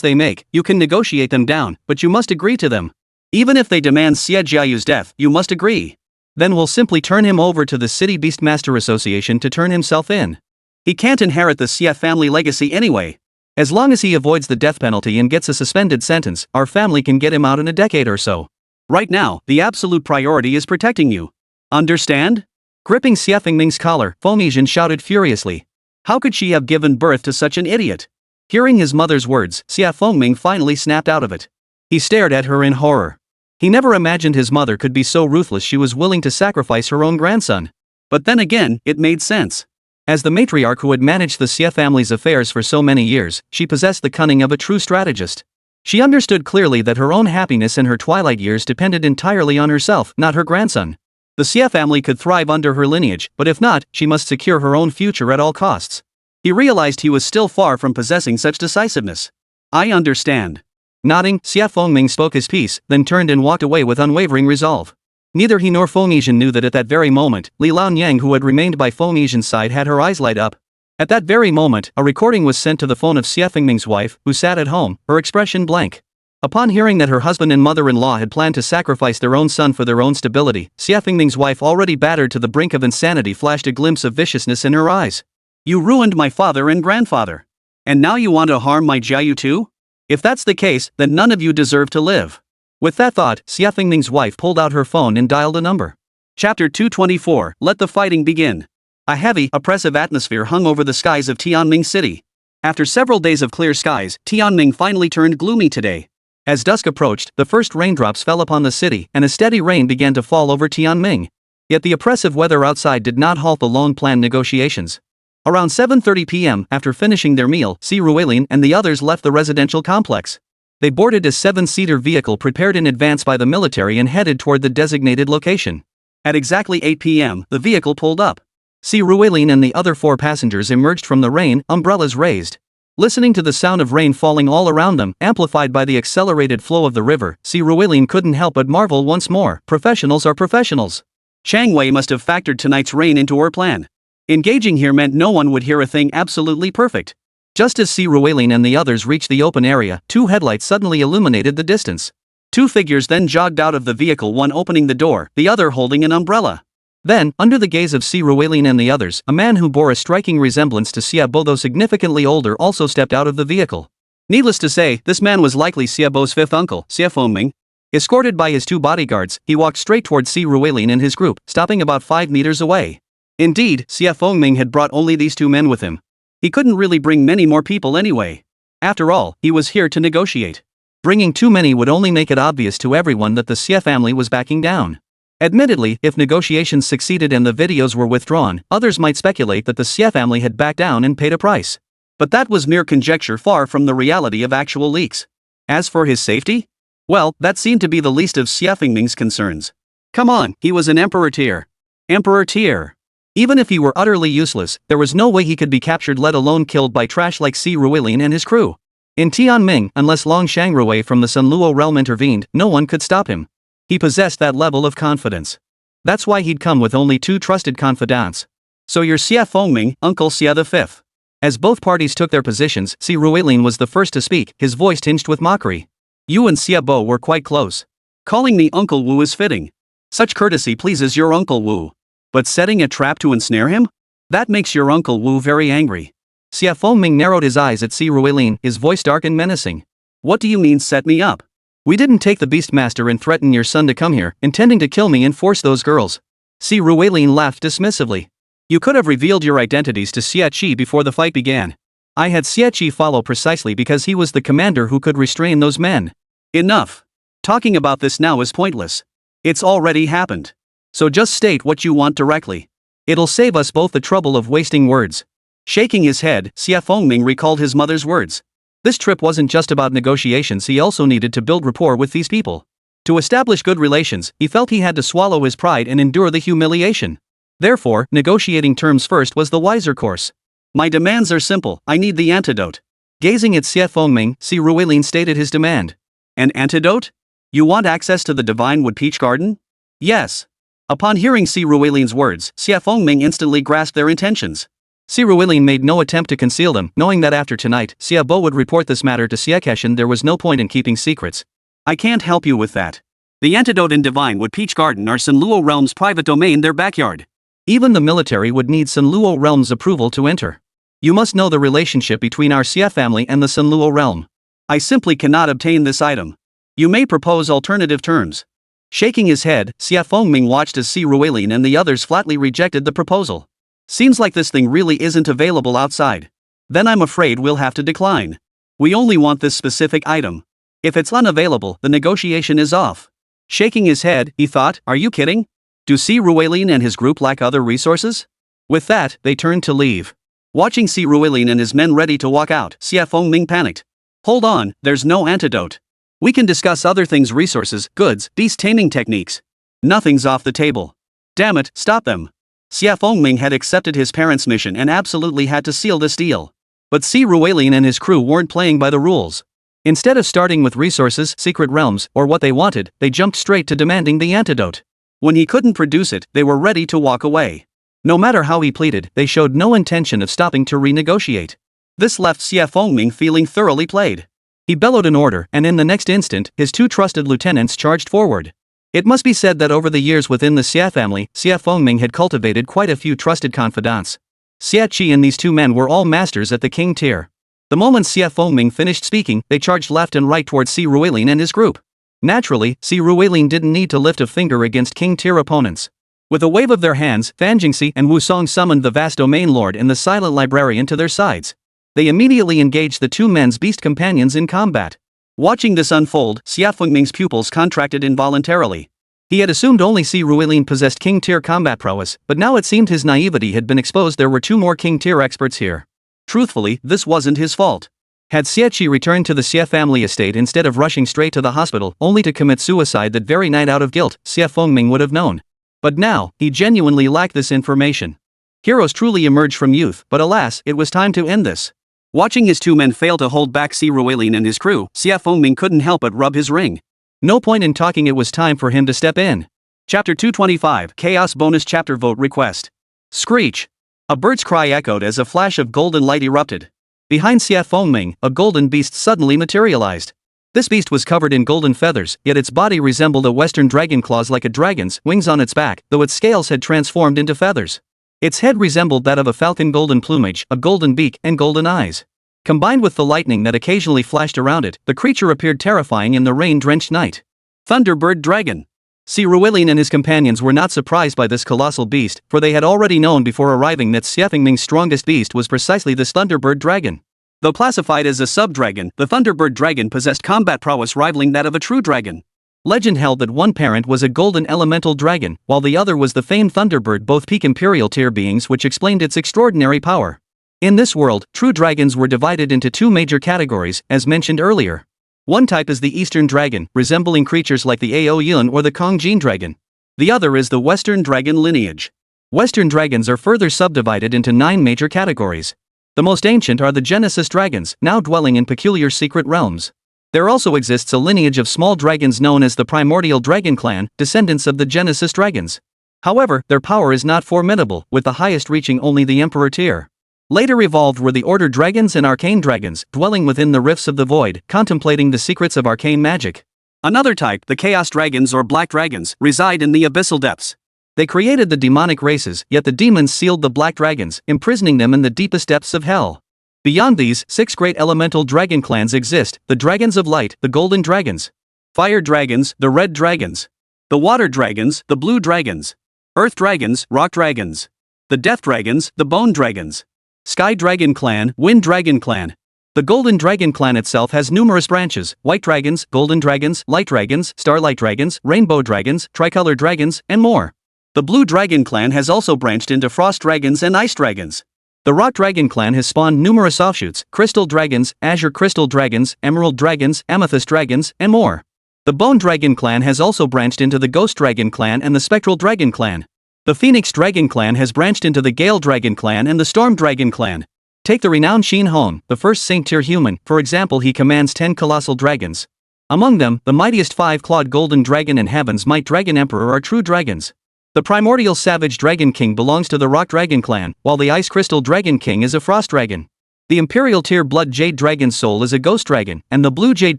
they make, you can negotiate them down, but you must agree to them. Even if they demand Xia Jiayu's death, you must agree. Then we'll simply turn him over to the City Beastmaster Association to turn himself in. He can't inherit the Xia family legacy anyway. As long as he avoids the death penalty and gets a suspended sentence, our family can get him out in a decade or so. Right now, the absolute priority is protecting you. Understand? Gripping Xie Fengming's collar, Fengming shouted furiously. How could she have given birth to such an idiot? Hearing his mother's words, Xie Fengming finally snapped out of it. He stared at her in horror. He never imagined his mother could be so ruthless she was willing to sacrifice her own grandson. But then again, it made sense. As the matriarch who had managed the Xie family's affairs for so many years, she possessed the cunning of a true strategist. She understood clearly that her own happiness in her twilight years depended entirely on herself, not her grandson. The Xie family could thrive under her lineage, but if not, she must secure her own future at all costs. He realized he was still far from possessing such decisiveness. I understand. Nodding, Xie Fengming spoke his piece, then turned and walked away with unwavering resolve. Neither he nor Fengming knew that at that very moment, Li Laonyang, who had remained by Fengming's side, had her eyes light up. At that very moment, a recording was sent to the phone of Xie Fengming's wife, who sat at home, her expression blank. Upon hearing that her husband and mother-in-law had planned to sacrifice their own son for their own stability, Xie Fengming's wife, already battered to the brink of insanity, flashed a glimpse of viciousness in her eyes. You ruined my father and grandfather. And now you want to harm my Jiayu too? If that's the case, then none of you deserve to live. With that thought, Xie Fengming's wife pulled out her phone and dialed a number. Chapter 224, Let the Fighting Begin. A heavy, oppressive atmosphere hung over the skies of Tianming City. After several days of clear skies, Tianming finally turned gloomy today. As dusk approached, the first raindrops fell upon the city, and a steady rain began to fall over Tianming. Yet the oppressive weather outside did not halt the long-planned negotiations. Around 7:30 p.m., after finishing their meal, Si Ruilin and the others left the residential complex. They boarded a 7-seater vehicle prepared in advance by the military and headed toward the designated location. At exactly 8 p.m., the vehicle pulled up. Si Ruilin and the other 4 passengers emerged from the rain, umbrellas raised. Listening to the sound of rain falling all around them, amplified by the accelerated flow of the river, Si Ruilin couldn't help but marvel once more. Professionals are professionals. Chang Wei must have factored tonight's rain into her plan. Engaging here meant no one would hear a thing absolutely perfect. Just as Si Ruilin and the others reached the open area, 2 headlights suddenly illuminated the distance. 2 figures then jogged out of the vehicle, one opening the door, the other holding an umbrella. Then, under the gaze of Si Ruilin and the others, a man who bore a striking resemblance to Xiaobo, though significantly older, also stepped out of the vehicle. Needless to say, this man was likely Xiaobo's 5th uncle, Xie Fengming. Escorted by his 2 bodyguards, he walked straight towards Si Ruilin and his group, stopping about 5 meters away. Indeed, Xie Fengming had brought only these 2 men with him. He couldn't really bring many more people anyway. After all, he was here to negotiate. Bringing too many would only make it obvious to everyone that the Xie family was backing down. Admittedly, if negotiations succeeded and the videos were withdrawn, others might speculate that the Xie family had backed down and paid a price. But that was mere conjecture, far from the reality of actual leaks. As for his safety? Well, that seemed to be the least of Xie Fengming's concerns. Come on, he was an emperor tier. Emperor tier. Even if he were utterly useless, there was no way he could be captured, let alone killed by trash like Si Ruilin and his crew. In Tianming, unless Long Shangrui from the Sunluo realm intervened, no one could stop him. He possessed that level of confidence. That's why he'd come with only 2 trusted confidants. So you're Xie Fengming, Uncle Xie the 5th. As both parties took their positions, Si Ruilin was the first to speak, his voice tinged with mockery. You and Xiaobo were quite close. Calling me Uncle Wu is fitting. Such courtesy pleases your Uncle Wu. But setting a trap to ensnare him? That makes your Uncle Wu very angry. Xie Fengming narrowed his eyes at Si Ruilin, his voice dark and menacing. What do you mean, set me up? We didn't take the Beastmaster and threaten your son to come here, intending to kill me and force those girls. Si Ruilin laughed dismissively. You could have revealed your identities to Xie Qi before the fight began. I had Xie Qi follow precisely because he was the commander who could restrain those men. Enough. Talking about this now is pointless. It's already happened. So just state what you want directly. It'll save us both the trouble of wasting words. Shaking his head, Xie Fengming recalled his mother's words. This trip wasn't just about negotiations, he also needed to build rapport with these people. To establish good relations, he felt he had to swallow his pride and endure the humiliation. Therefore, negotiating terms first was the wiser course. My demands are simple, I need the antidote. Gazing at Xie Fengming, Si Ruilin stated his demand. An antidote? You want access to the Divine Wood Peach Garden? Yes. Upon hearing Si Ruilin's words, Xie Fengming instantly grasped their intentions. Si Ruilin made no attempt to conceal them, knowing that after tonight, Xiaobo would report this matter to Xie Keshan. There was no point in keeping secrets. I can't help you with that. The antidote and Divine Wood Peach Garden are Sunluo Realm's private domain, their backyard. Even the military would need Sunluo Realm's approval to enter. You must know the relationship between our Xie family and the Sunluo Realm. I simply cannot obtain this item. You may propose alternative terms. Shaking his head, Xia Fengming watched as Si Ruilin and the others flatly rejected the proposal. Seems like this thing really isn't available outside. Then I'm afraid we'll have to decline. We only want this specific item. If it's unavailable, the negotiation is off. Shaking his head, he thought, are you kidding? Do Si Ruilin and his group lack other resources? With that, they turned to leave. Watching Si Ruilin and his men ready to walk out, Xia Fengming panicked. Hold on, there's no antidote. We can discuss other things, resources, goods, beast taming techniques. Nothing's off the table. Damn it, stop them. Xia Fengming had accepted his parents' mission and absolutely had to seal this deal. But Si Ruilin and his crew weren't playing by the rules. Instead of starting with resources, secret realms, or what they wanted, they jumped straight to demanding the antidote. When he couldn't produce it, they were ready to walk away. No matter how he pleaded, they showed no intention of stopping to renegotiate. This left Xia Fengming feeling thoroughly played. He bellowed an order, and in the next instant, his two trusted lieutenants charged forward. It must be said that over the years within the Xia family, Xia Fengming had cultivated quite a few trusted confidants. Xia Qi and these two men were all masters at the king tier. The moment Xia Fengming finished speaking, they charged left and right towards Si Ruilin and his group. Naturally, Si Ruilin didn't need to lift a finger against king tier opponents. With a wave of their hands, Fan Jingxi and Wu Song summoned the vast domain lord and the silent librarian to their sides. They immediately engaged the two men's beast companions in combat. Watching this unfold, Xia Fengming's pupils contracted involuntarily. He had assumed only Si Ruilin possessed king-tier combat prowess, but now it seemed his naivety had been exposed. There were two more king-tier experts here. Truthfully, this wasn't his fault. Had Xia Qi returned to the Xia family estate instead of rushing straight to the hospital, only to commit suicide that very night out of guilt, Xia Fengming would have known. But now, he genuinely lacked this information. Heroes truly emerge from youth, but alas, it was time to end this. Watching his two men fail to hold back Si Ruilin and his crew, Xia Fengming couldn't help but rub his ring. No point in talking, it was time for him to step in. Chapter 225, Chaos Bonus Chapter Vote Request. Screech. A bird's cry echoed as a flash of golden light erupted. Behind Xia Fengming, a golden beast suddenly materialized. This beast was covered in golden feathers, yet its body resembled a western dragon, claws like a dragon's, wings on its back, though its scales had transformed into feathers. Its head resembled that of a falcon, golden plumage, a golden beak, and golden eyes. Combined with the lightning that occasionally flashed around it, the creature appeared terrifying in the rain-drenched night. Thunderbird Dragon. Si Ruilin and his companions were not surprised by this colossal beast, for they had already known before arriving that Xia Fengming's strongest beast was precisely this Thunderbird Dragon. Though classified as a sub-dragon, the Thunderbird Dragon possessed combat prowess rivaling that of a true dragon. Legend held that one parent was a golden elemental dragon, while the other was the famed Thunderbird, both peak imperial tier beings, which explained its extraordinary power. In this world, true dragons were divided into two major categories, as mentioned earlier. One type is the Eastern Dragon, resembling creatures like the Ao Yun or the Kong Jin Dragon. The other is the Western Dragon lineage. Western dragons are further subdivided into 9 major categories. The most ancient are the Genesis dragons, now dwelling in peculiar secret realms. There also exists a lineage of small dragons known as the Primordial Dragon Clan, descendants of the Genesis dragons. However, their power is not formidable, with the highest reaching only the Emperor tier. Later evolved were the Order dragons and Arcane dragons, dwelling within the rifts of the void, contemplating the secrets of arcane magic. Another type, the Chaos dragons or Black dragons, reside in the abyssal depths. They created the demonic races, yet the demons sealed the Black dragons, imprisoning them in the deepest depths of hell. Beyond these, 6 great elemental dragon clans exist: the Dragons of Light, the Golden Dragons; Fire Dragons, the Red Dragons; the Water Dragons, the Blue Dragons; Earth Dragons, Rock Dragons; the Death Dragons, the Bone Dragons; Sky Dragon Clan, Wind Dragon Clan. The Golden Dragon Clan itself has numerous branches: White Dragons, Golden Dragons, Light Dragons, Starlight Dragons, Rainbow Dragons, Tricolor Dragons, and more. The Blue Dragon Clan has also branched into Frost Dragons and Ice Dragons. The Rock Dragon Clan has spawned numerous offshoots: Crystal Dragons, Azure Crystal Dragons, Emerald Dragons, Amethyst Dragons, and more. The Bone Dragon Clan has also branched into the Ghost Dragon Clan and the Spectral Dragon Clan. The Phoenix Dragon Clan has branched into the Gale Dragon Clan and the Storm Dragon Clan. Take the renowned Xin Hong, the first Saint-tier human, for example. He commands 10 colossal dragons. Among them, the mightiest 5-clawed Golden Dragon and Heaven's Might Dragon Emperor are true dragons. The primordial Savage Dragon King belongs to the Rock Dragon Clan, while the Ice Crystal Dragon King is a Frost Dragon. The Imperial tier Blood Jade Dragon Soul is a Ghost Dragon, and the Blue Jade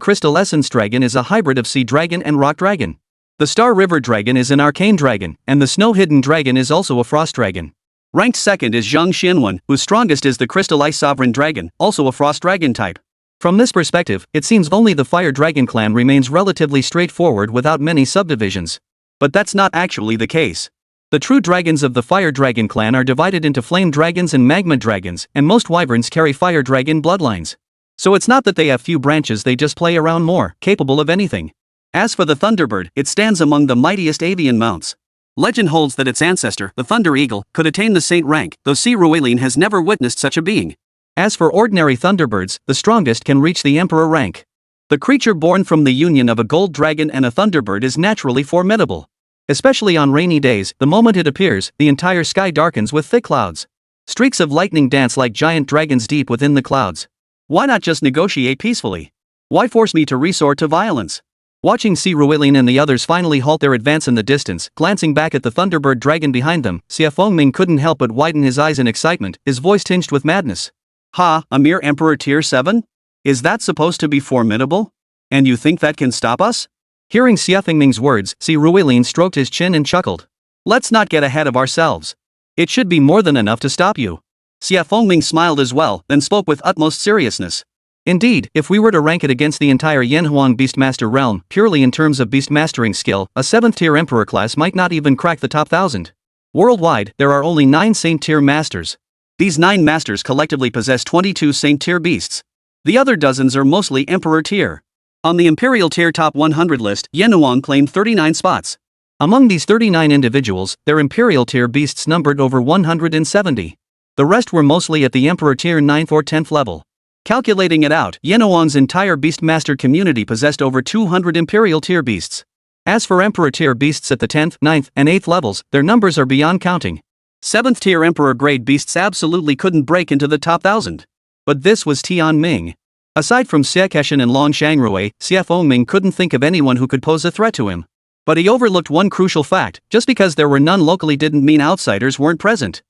Crystal Essence Dragon is a hybrid of Sea Dragon and Rock Dragon. The Star River Dragon is an Arcane Dragon, and the Snow Hidden Dragon is also a Frost Dragon. Ranked second is Zheng Xianwen, whose strongest is the Crystal Ice Sovereign Dragon, also a Frost Dragon type. From this perspective, it seems only the Fire Dragon clan remains relatively straightforward without many subdivisions. But that's not actually the case. The true dragons of the Fire Dragon clan are divided into Flame Dragons and Magma Dragons, and most wyverns carry Fire Dragon bloodlines. So it's not that they have few branches, they just play around more, capable of anything. As for the Thunderbird, it stands among the mightiest avian mounts. Legend holds that its ancestor, the Thunder Eagle, could attain the saint rank, though C. Ruelin has never witnessed such a being. As for ordinary Thunderbirds, the strongest can reach the Emperor rank. The creature born from the union of a gold dragon and a Thunderbird is naturally formidable. Especially on rainy days, the moment it appears, the entire sky darkens with thick clouds. Streaks of lightning dance like giant dragons deep within the clouds. Why not just negotiate peacefully? Why force me to resort to violence? Watching C. Ruelin and the others finally halt their advance in the distance, glancing back at the Thunderbird dragon behind them, Xiafengming couldn't help but widen his eyes in excitement, his voice tinged with madness. Ha, a mere Emperor Tier 7? Is that supposed to be formidable? And you think that can stop us? Hearing Xiafengming's words, C. Ruelin stroked his chin and chuckled. Let's not get ahead of ourselves. It should be more than enough to stop you. Xiafengming smiled as well, then spoke with utmost seriousness. Indeed, if we were to rank it against the entire Yanhuang Beastmaster realm, purely in terms of beastmastering skill, a 7th tier Emperor class might not even crack the top 1000. Worldwide, there are only 9 Saint tier masters. These 9 masters collectively possess 22 Saint tier beasts. The other dozens are mostly Emperor tier. On the Imperial tier top 100 list, Yanhuang claimed 39 spots. Among these 39 individuals, their Imperial tier beasts numbered over 170. The rest were mostly at the Emperor tier 9th or 10th level. Calculating it out, Yanhuang's entire Beastmaster community possessed over 200 Imperial tier beasts. As for Emperor tier beasts at the 10th, 9th, and 8th levels, their numbers are beyond counting. 7th tier Emperor grade beasts absolutely couldn't break into the top 1000. But this was Tianming. Aside from Xie Keshan and Long Shangrui, Xiafengming couldn't think of anyone who could pose a threat to him. But he overlooked one crucial fact: just because there were none locally didn't mean outsiders weren't present.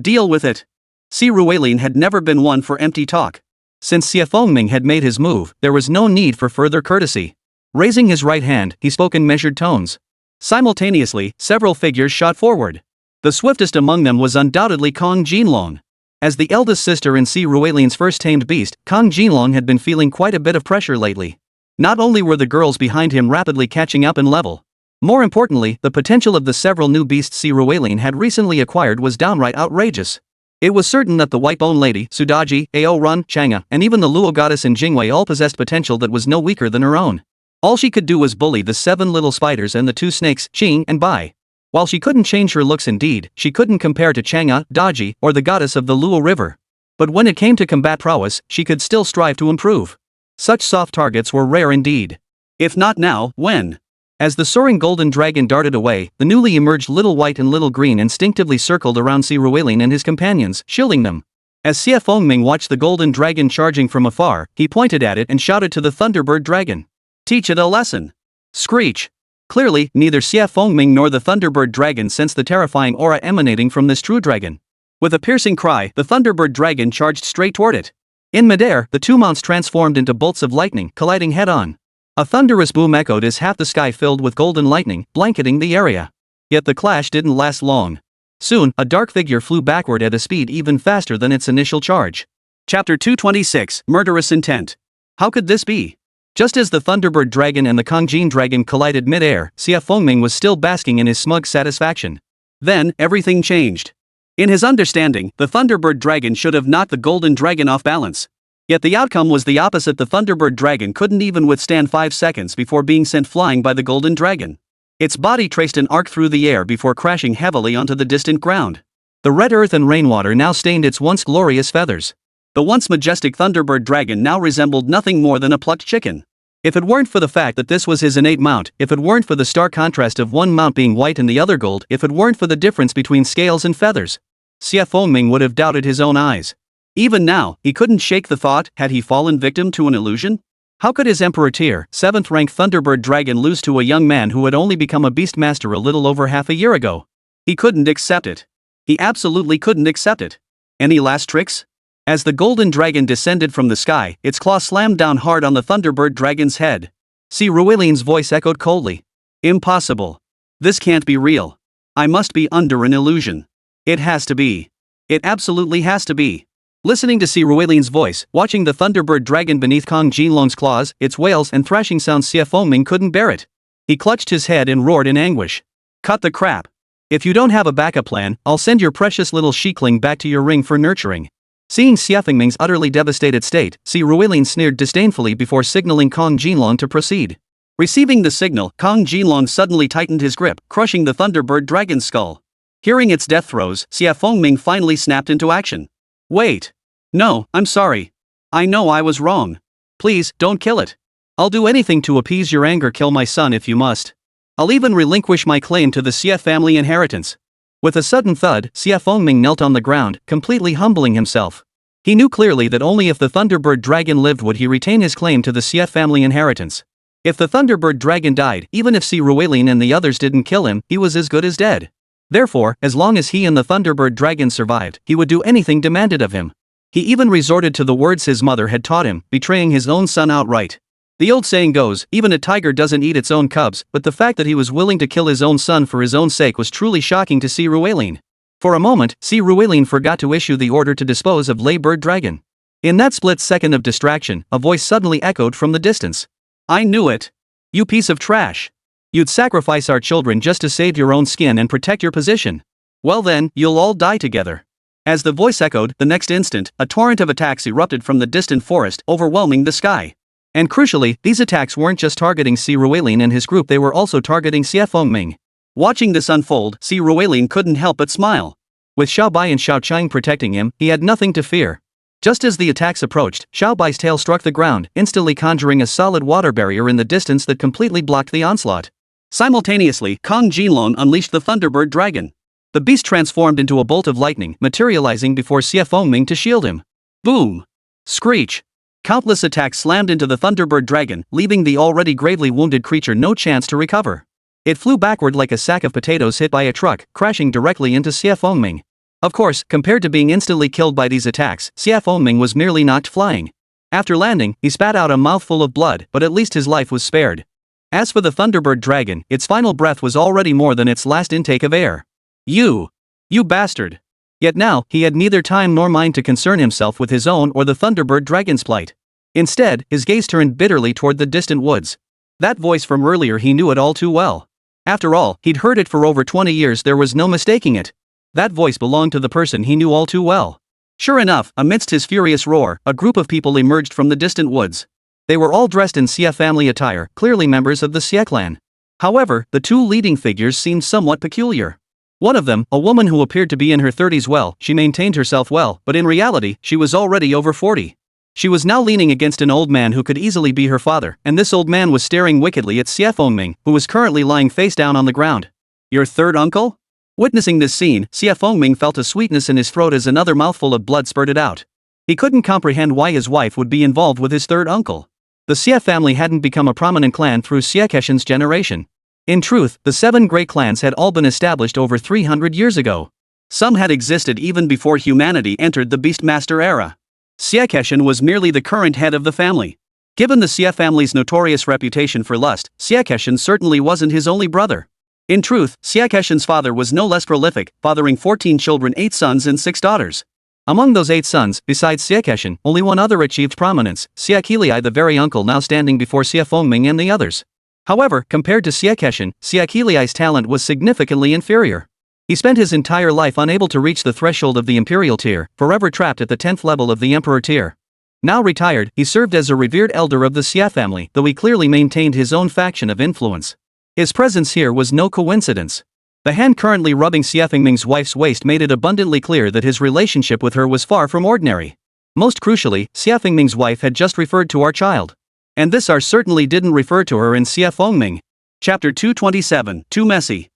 Deal with it. C. Ruelin had never been one for empty talk. Since Xiafengming had made his move, there was no need for further courtesy. Raising his right hand, he spoke in measured tones. Simultaneously, several figures shot forward. The swiftest among them was undoubtedly Kong Jin Long. As the eldest sister in C. Ruelin's first tamed beast, Kong Jin Long had been feeling quite a bit of pressure lately. Not only were the girls behind him rapidly catching up in level. More importantly, the potential of the several new beasts C. Ruelin had recently acquired was downright outrageous. It was certain that the White-Bone Lady, Sudaji, Ao Run, Chang'e, and even the Luo Goddess and Jingwei all possessed potential that was no weaker than her own. All she could do was bully the 7 little spiders and the 2 snakes, Qing and Bai. While she couldn't change her looks indeed, she couldn't compare to Chang'e, Daji, or the goddess of the Luo River. But when it came to combat prowess, she could still strive to improve. Such soft targets were rare indeed. If not now, when? As the soaring golden dragon darted away, the newly emerged Little White and Little Green instinctively circled around C. Ruelin and his companions, shielding them. As Xiafengming watched the golden dragon charging from afar, he pointed at it and shouted to the Thunderbird dragon. Teach it a lesson. Screech. Clearly, neither Xiafengming nor the Thunderbird dragon sensed the terrifying aura emanating from this true dragon. With a piercing cry, the Thunderbird dragon charged straight toward it. In midair, the 2 mounts transformed into bolts of lightning, colliding head-on. A thunderous boom echoed as half the sky filled with golden lightning, blanketing the area. Yet the clash didn't last long. Soon, a dark figure flew backward at a speed even faster than its initial charge. Chapter 226, Murderous Intent. How could this be? Just as the Thunderbird dragon and the Kongjin dragon collided mid-air, Xiafengming was still basking in his smug satisfaction. Then, everything changed. In his understanding, the Thunderbird dragon should have knocked the golden dragon off balance. Yet the outcome was the opposite. The Thunderbird dragon couldn't even withstand 5 seconds before being sent flying by the golden dragon. Its body traced an arc through the air before crashing heavily onto the distant ground. The red earth and rainwater now stained its once glorious feathers. The once majestic Thunderbird dragon now resembled nothing more than a plucked chicken. If it weren't for the fact that this was his innate mount, if it weren't for the stark contrast of one mount being white and the other gold, if it weren't for the difference between scales and feathers, Xiafengming would have doubted his own eyes. Even now, he couldn't shake the thought: had he fallen victim to an illusion? How could his Emperor tier, 7th rank Thunderbird dragon lose to a young man who had only become a Beastmaster a little over half a year ago? He couldn't accept it. He absolutely couldn't accept it. Any last tricks? As the golden dragon descended from the sky, its claw slammed down hard on the Thunderbird dragon's head. C. Ruelin's voice echoed coldly. Impossible. This can't be real. I must be under an illusion. It has to be. It absolutely has to be. Listening to Si Ruilian's voice, watching the Thunderbird dragon beneath Jin Long's claws, its wails and thrashing sounds, Xie Fengming couldn't bear it. He clutched his head and roared in anguish. Cut the crap. If you don't have a backup plan, I'll send your precious little shikling back to your ring for nurturing. Seeing Xie Fengming's utterly devastated state, Si Ruilian sneered disdainfully before signaling Jin Long to proceed. Receiving the signal, Jin Long suddenly tightened his grip, crushing the Thunderbird dragon's skull. Hearing its death throes, Xie Fengming finally snapped into action. Wait. No, I'm sorry. I know I was wrong. Please, don't kill it. I'll do anything to appease your anger. Kill my son if you must. I'll even relinquish my claim to the Xie family inheritance. With a sudden thud, Xie Fengming knelt on the ground, completely humbling himself. He knew clearly that only if the Thunderbird dragon lived would he retain his claim to the Xie family inheritance. If the Thunderbird dragon died, even if Si Ruilian and the others didn't kill him, he was as good as dead. Therefore, as long as he and the Thunderbird dragon survived, he would do anything demanded of him. He even resorted to the words his mother had taught him, betraying his own son outright. The old saying goes, even a tiger doesn't eat its own cubs, but the fact that he was willing to kill his own son for his own sake was truly shocking to Si Ruilian. For a moment, Si Ruilian forgot to issue the order to dispose of Lei Bird Dragon. In that split second of distraction, a voice suddenly echoed from the distance. I knew it. You piece of trash. You'd sacrifice our children just to save your own skin and protect your position. Well then, you'll all die together. As the voice echoed, the next instant, a torrent of attacks erupted from the distant forest, overwhelming the sky. And crucially, these attacks weren't just targeting Si Ruilian and his group, they were also targeting Xie Fengming. Watching this unfold, Si Ruilian couldn't help but smile. With Xiao Bai and Xiao Chang protecting him, he had nothing to fear. Just as the attacks approached, Xiao Bai's tail struck the ground, instantly conjuring a solid water barrier in the distance that completely blocked the onslaught. Simultaneously, Jin Long unleashed the Thunderbird dragon. The beast transformed into a bolt of lightning, materializing before Xie Fengming to shield him. Boom! Screech! Countless attacks slammed into the Thunderbird dragon, leaving the already gravely wounded creature no chance to recover. It flew backward like a sack of potatoes hit by a truck, crashing directly into Xie Fengming. Of course, compared to being instantly killed by these attacks, Xie Fengming was merely knocked flying. After landing, he spat out a mouthful of blood, but at least his life was spared. As for the Thunderbird dragon, its final breath was already more than its last intake of air. You bastard! Yet now, he had neither time nor mind to concern himself with his own or the Thunderbird dragon's plight. Instead, his gaze turned bitterly toward the distant woods. That voice from earlier, he knew it all too well. After all, he'd heard it for over 20 years, there was no mistaking it. That voice belonged to the person he knew all too well. Sure enough, amidst his furious roar, a group of people emerged from the distant woods. They were all dressed in Xie family attire, clearly members of the Xie clan. However, the two leading figures seemed somewhat peculiar. One of them, a woman who appeared to be in her 30s, she maintained herself well, but in reality, she was already over 40. She was now leaning against an old man who could easily be her father, and this old man was staring wickedly at Xie Fengming, who was currently lying face down on the ground. Your third uncle? Witnessing this scene, Xie Fengming felt a sweetness in his throat as another mouthful of blood spurted out. He couldn't comprehend why his wife would be involved with his third uncle. The Xie family hadn't become a prominent clan through Xie Keshin's generation. In truth, the 7 great clans had all been established over 300 years ago. Some had existed even before humanity entered the Beastmaster era. Xie Keshin was merely the current head of the family. Given the Xie family's notorious reputation for lust, Xie Keshin certainly wasn't his only brother. In truth, Xie Keshin's father was no less prolific, fathering 14 children, 8 sons and 6 daughters. Among those 8 sons, besides Xie Keshin, only one other achieved prominence, Xie Qilai, the very uncle now standing before Xie Fengming and the others. However, compared to Xie Keshin, Xie Qilai's talent was significantly inferior. He spent his entire life unable to reach the threshold of the Imperial tier, forever trapped at the 10th level of the Emperor tier. Now retired, he served as a revered elder of the Xie family, though he clearly maintained his own faction of influence. His presence here was no coincidence. The hand currently rubbing Xie Fengming's wife's waist made it abundantly clear that his relationship with her was far from ordinary. Most crucially, Xie Fengming's wife had just referred to our child. And this our certainly didn't refer to her in Xie Fengming. Chapter 227, Too Messy.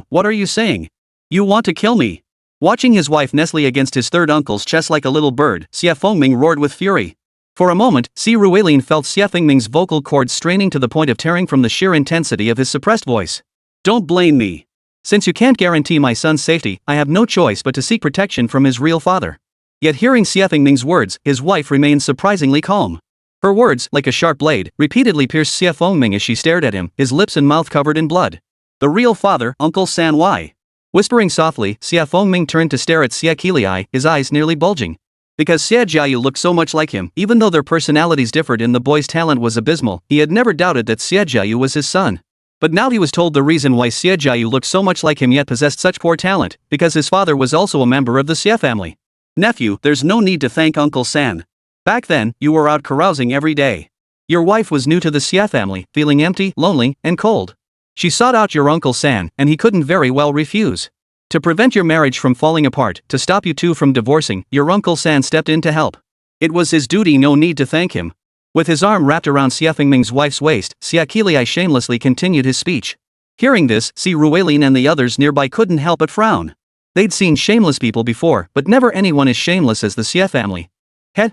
What are you saying? You want to kill me? Watching his wife nestle against his third uncle's chest like a little bird, Xie Fengming roared with fury. For a moment, Si Ruilian felt Xie Fengming's vocal cords straining to the point of tearing from the sheer intensity of his suppressed voice. Don't blame me. Since you can't guarantee my son's safety, I have no choice but to seek protection from his real father. Yet hearing Xie Fengming's words, his wife remained surprisingly calm. Her words, like a sharp blade, repeatedly pierced Xie Fengming as she stared at him, his lips and mouth covered in blood. The real father, Uncle San Wai. Whispering softly, Xie Fengming turned to stare at Xie Qilai, his eyes nearly bulging. Because Xie Jiayu looked so much like him, even though their personalities differed and the boy's talent was abysmal, he had never doubted that Xie Jiayu was his son. But now he was told the reason why Xie Jiayu looked so much like him yet possessed such poor talent, because his father was also a member of the Xie family. Nephew, there's no need to thank Uncle San. Back then, you were out carousing every day. Your wife was new to the Xie family, feeling empty, lonely, and cold. She sought out your Uncle San, and he couldn't very well refuse. To prevent your marriage from falling apart, to stop you two from divorcing, your Uncle San stepped in to help. It was his duty, no need to thank him. With his arm wrapped around Xie Fengming's wife's waist, Xie Qiliai shamelessly continued his speech. Hearing this, Xie Ruilin and the others nearby couldn't help but frown. They'd seen shameless people before, but never anyone as shameless as the Xie family.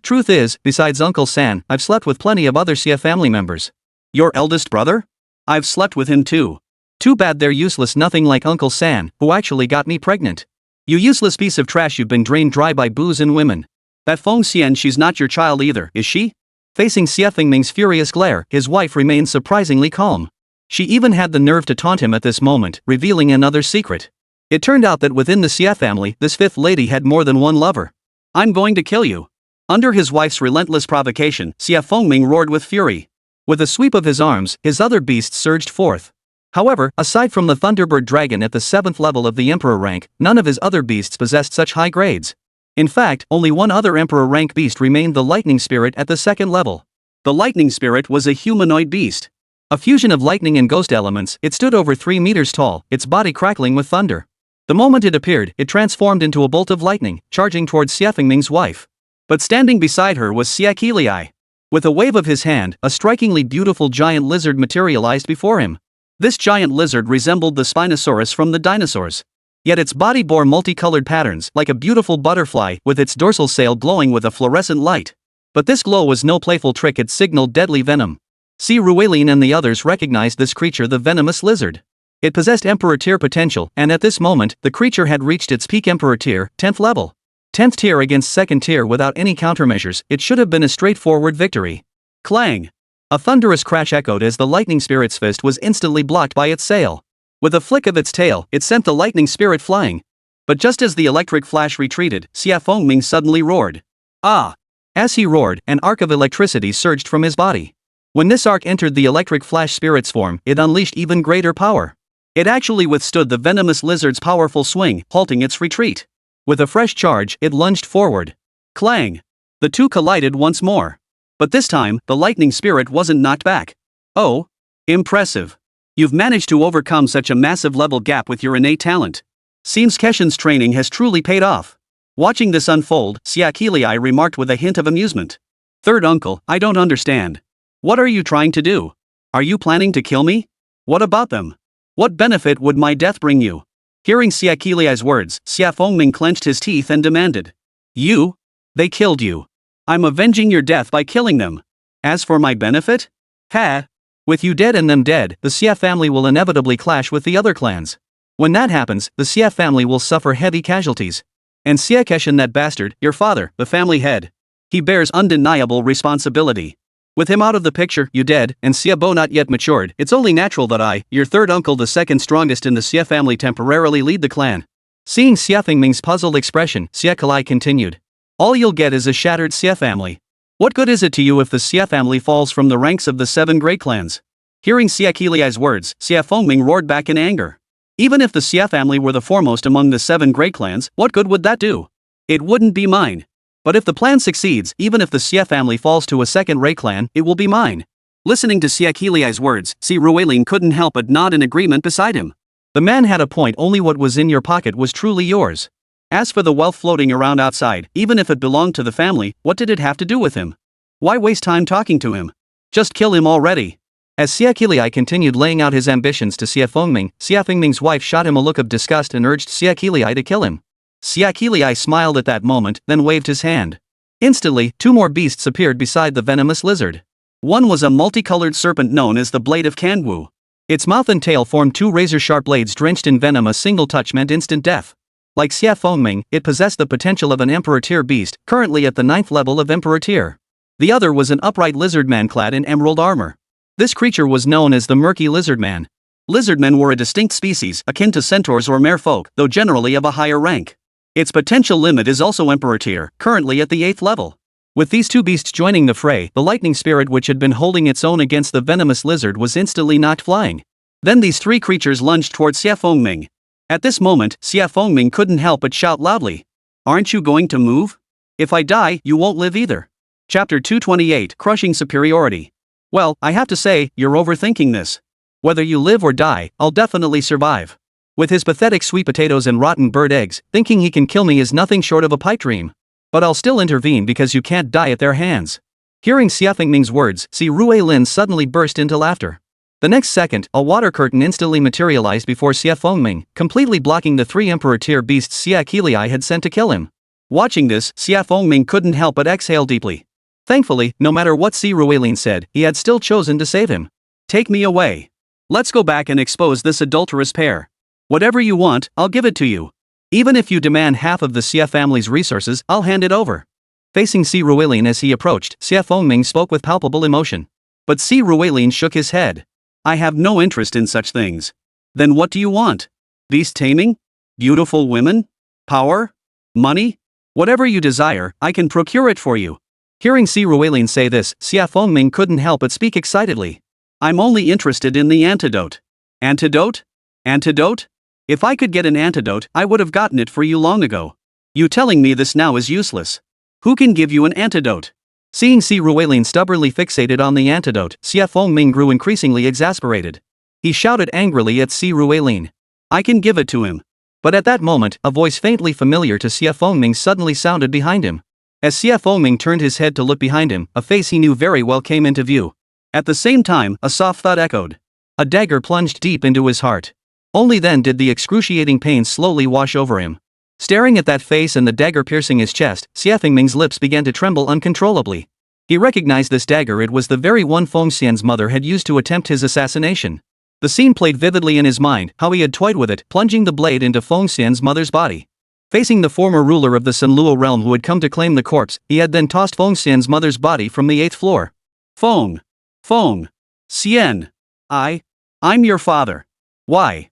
Truth is, besides Uncle San, I've slept with plenty of other Xie family members. Your eldest brother? I've slept with him too. Too bad they're useless, nothing like Uncle San, who actually got me pregnant. You useless piece of trash, you've been drained dry by booze and women. That Feng Xian, she's not your child either, is she? Facing Xie Fengming's furious glare, his wife remained surprisingly calm. She even had the nerve to taunt him at this moment, revealing another secret. It turned out that within the Xie family, this fifth lady had more than one lover. I'm going to kill you. Under his wife's relentless provocation, Xie Fengming roared with fury. With a sweep of his arms, his other beasts surged forth. However, aside from the Thunderbird dragon at the 7th level of the Emperor rank, none of his other beasts possessed such high grades. In fact, only one other Emperor rank beast remained, the Lightning Spirit at the 2nd level. The Lightning Spirit was a humanoid beast. A fusion of lightning and ghost elements, it stood over 3 meters tall, its body crackling with thunder. The moment it appeared, it transformed into a bolt of lightning, charging towards Xie Fengming's wife. But standing beside her was Xie Qiliai. With a wave of his hand, a strikingly beautiful giant lizard materialized before him. This giant lizard resembled the Spinosaurus from the dinosaurs. Yet its body bore multicolored patterns, like a beautiful butterfly, with its dorsal sail glowing with a fluorescent light. But this glow was no playful trick, it signaled deadly venom. Xie Ruilin and the others recognized this creature, the venomous lizard. It possessed Emperor tier potential, and at this moment, the creature had reached its peak Emperor tier, 10th level. 10th tier against 2nd tier without any countermeasures, it should have been a straightforward victory. Clang! A thunderous crash echoed as the lightning spirit's fist was instantly blocked by its sail. With a flick of its tail, it sent the lightning spirit flying. But just as the electric flash retreated, Xie Fengming suddenly roared. Ah! As he roared, an arc of electricity surged from his body. When this arc entered the electric flash spirit's form, it unleashed even greater power. It actually withstood the venomous lizard's powerful swing, halting its retreat. With a fresh charge, it lunged forward. Clang! The two collided once more. But this time, the lightning spirit wasn't knocked back. Oh! Impressive. You've managed to overcome such a massive level gap with your innate talent. Seems Keshin's training has truly paid off. Watching this unfold, Xie Qiliai remarked with a hint of amusement. Third uncle, I don't understand. What are you trying to do? Are you planning to kill me? What about them? What benefit would my death bring you? Hearing Xie Qiliai's words, Xie Fengming clenched his teeth and demanded. You? They killed you. I'm avenging your death by killing them. As for my benefit? Ha! With you dead and them dead, the Xie family will inevitably clash with the other clans. When that happens, the Xie family will suffer heavy casualties. And Xie Keshin, that bastard, your father, the family head. He bears undeniable responsibility. With him out of the picture, you dead, and Xie Bo not yet matured, it's only natural that I, your third uncle, the second strongest in the Xie family, temporarily lead the clan. Seeing Xie Fengming's puzzled expression, Xie Qiliai continued. All you'll get is a shattered Xie family. What good is it to you if the Xie family falls from the ranks of the 7 great clans? Hearing Xie Qiliai's words, Xie Fengming roared back in anger. Even if the Xie family were the foremost among the 7 great clans, what good would that do? It wouldn't be mine. But if the plan succeeds, even if the Xie family falls to a second-rate clan, it will be mine. Listening to Xie Qiliai's words, Xie Ruilin couldn't help but nod in agreement beside him. The man had a point, only what was in your pocket was truly yours. As for the wealth floating around outside, even if it belonged to the family, what did it have to do with him? Why waste time talking to him? Just kill him already. As Xie Qiliai continued laying out his ambitions to Xie Fengming, Xie Fengming's wife shot him a look of disgust and urged Xie Qiliai to kill him. Xie Qiliai smiled at that moment, then waved his hand. Instantly, 2 more beasts appeared beside the venomous lizard. One was a multicolored serpent known as the Blade of Kanwu. Its mouth and tail formed 2 razor-sharp blades drenched in venom. A single touch meant instant death. Like Xie Fengming, it possessed the potential of an Emperor tier beast, currently at the 9th level of Emperor tier. The other was an upright lizard man clad in emerald armor. This creature was known as the Murky Lizard Man. Lizardmen were a distinct species, akin to centaurs or merfolk, though generally of a higher rank. Its potential limit is also Emperor tier, currently at the 8th level. With these two beasts joining the fray, the lightning spirit which had been holding its own against the venomous lizard was instantly knocked flying. Then these three creatures lunged towards Xia Fengming. At this moment, Xia Fengming couldn't help but shout loudly. Aren't you going to move? If I die, you won't live either. Chapter 228, Crushing Superiority. Well, I have to say, you're overthinking this. Whether you live or die, I'll definitely survive. With his pathetic sweet potatoes and rotten bird eggs, thinking he can kill me is nothing short of a pipe dream. But I'll still intervene because you can't die at their hands. Hearing Xia Fengming's words, Si Ruilin suddenly burst into laughter. The next second, a water curtain instantly materialized before Xia Fengming, completely blocking the three Emperor tier beasts Xia Qilai had sent to kill him. Watching this, Xia Fengming couldn't help but exhale deeply. Thankfully, no matter what Si Ruilin said, he had still chosen to save him. Take me away. Let's go back and expose this adulterous pair. Whatever you want, I'll give it to you. Even if you demand half of the Xia family's resources, I'll hand it over. Facing Si Ruilin as he approached, Xia Fengming spoke with palpable emotion. But Si Ruilin shook his head. I have no interest in such things. Then what do you want? Beast taming? Beautiful women? Power? Money? Whatever you desire, I can procure it for you. Hearing Si Ruilin say this, Xia Fengming couldn't help but speak excitedly. I'm only interested in the antidote. Antidote? Antidote? If I could get an antidote, I would have gotten it for you long ago. You telling me this now is useless. Who can give you an antidote? Seeing Si Ruilin stubbornly fixated on the antidote, Xia Fengming grew increasingly exasperated. He shouted angrily at Si Ruilin. I can give it to him. But at that moment, a voice faintly familiar to Xia Fengming suddenly sounded behind him. As Xia Fengming turned his head to look behind him, a face he knew very well came into view. At the same time, a soft thud echoed. A dagger plunged deep into his heart. Only then did the excruciating pain slowly wash over him. Staring at that face and the dagger piercing his chest, Xia Fengming's lips began to tremble uncontrollably. He recognized this dagger. It was the very one Fengxian's mother had used to attempt his assassination. The scene played vividly in his mind, how he had toyed with it, plunging the blade into Fengxian's mother's body. Facing the former ruler of the Sunluo realm who had come to claim the corpse, he had then tossed Fengxian's mother's body from the 8th floor. Feng Xian. I'm your father. Why?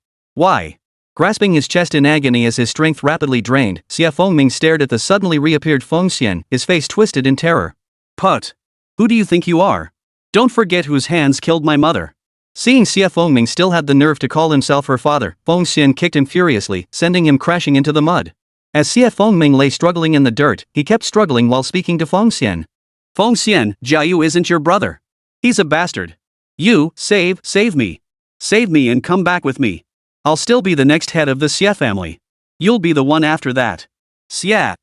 Grasping his chest in agony as his strength rapidly drained, Xia Fengming stared at the suddenly reappeared Fengxian, his face twisted in terror. Put! Who do you think you are? Don't forget whose hands killed my mother. Seeing Xia Fengming still had the nerve to call himself her father, Fengxian kicked him furiously, sending him crashing into the mud. As Xia Fengming lay struggling in the dirt, he kept struggling while speaking to Fengxian. Fengxian, Jiayu isn't your brother. He's a bastard. You, save me. Save me and come back with me. I'll still be the next head of the Xia family. You'll be the one after that. Xia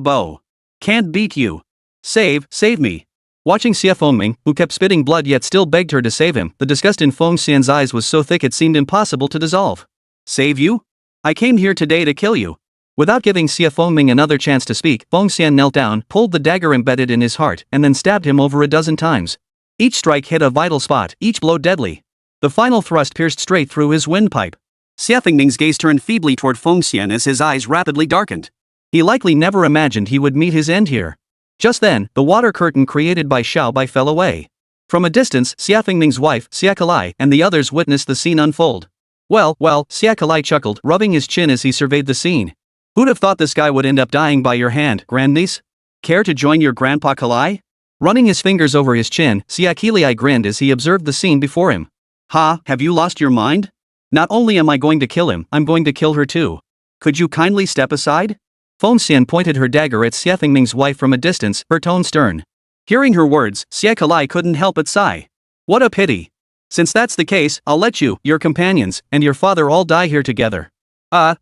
Bo. Can't beat you. Save me. Watching Xia Fengming, who kept spitting blood yet still begged her to save him, the disgust in Fengxian's eyes was so thick it seemed impossible to dissolve. Save you? I came here today to kill you. Without giving Xia Fengming another chance to speak, Fengxian knelt down, pulled the dagger embedded in his heart, and then stabbed him over a dozen times. Each strike hit a vital spot, each blow deadly. The final thrust pierced straight through his windpipe. Xia Fengming's gaze turned feebly toward Fengxian as his eyes rapidly darkened. He likely never imagined he would meet his end here. Just then, the water curtain created by Xiao Bai fell away. From a distance, Xia Fengming's wife, Xia Qilai, and the others witnessed the scene unfold. Well, Xia Qilai chuckled, rubbing his chin as he surveyed the scene. Who'd have thought this guy would end up dying by your hand, grandniece? Care to join your grandpa Qilai? Running his fingers over his chin, Xia Qilai grinned as he observed the scene before him. Ha, have you lost your mind? Not only am I going to kill him, I'm going to kill her too. Could you kindly step aside? Fengxian pointed her dagger at Xia Fengming's wife from a distance, her tone stern. Hearing her words, Xia Qilai couldn't help but sigh. What a pity. Since that's the case, I'll let you, your companions, and your father all die here together.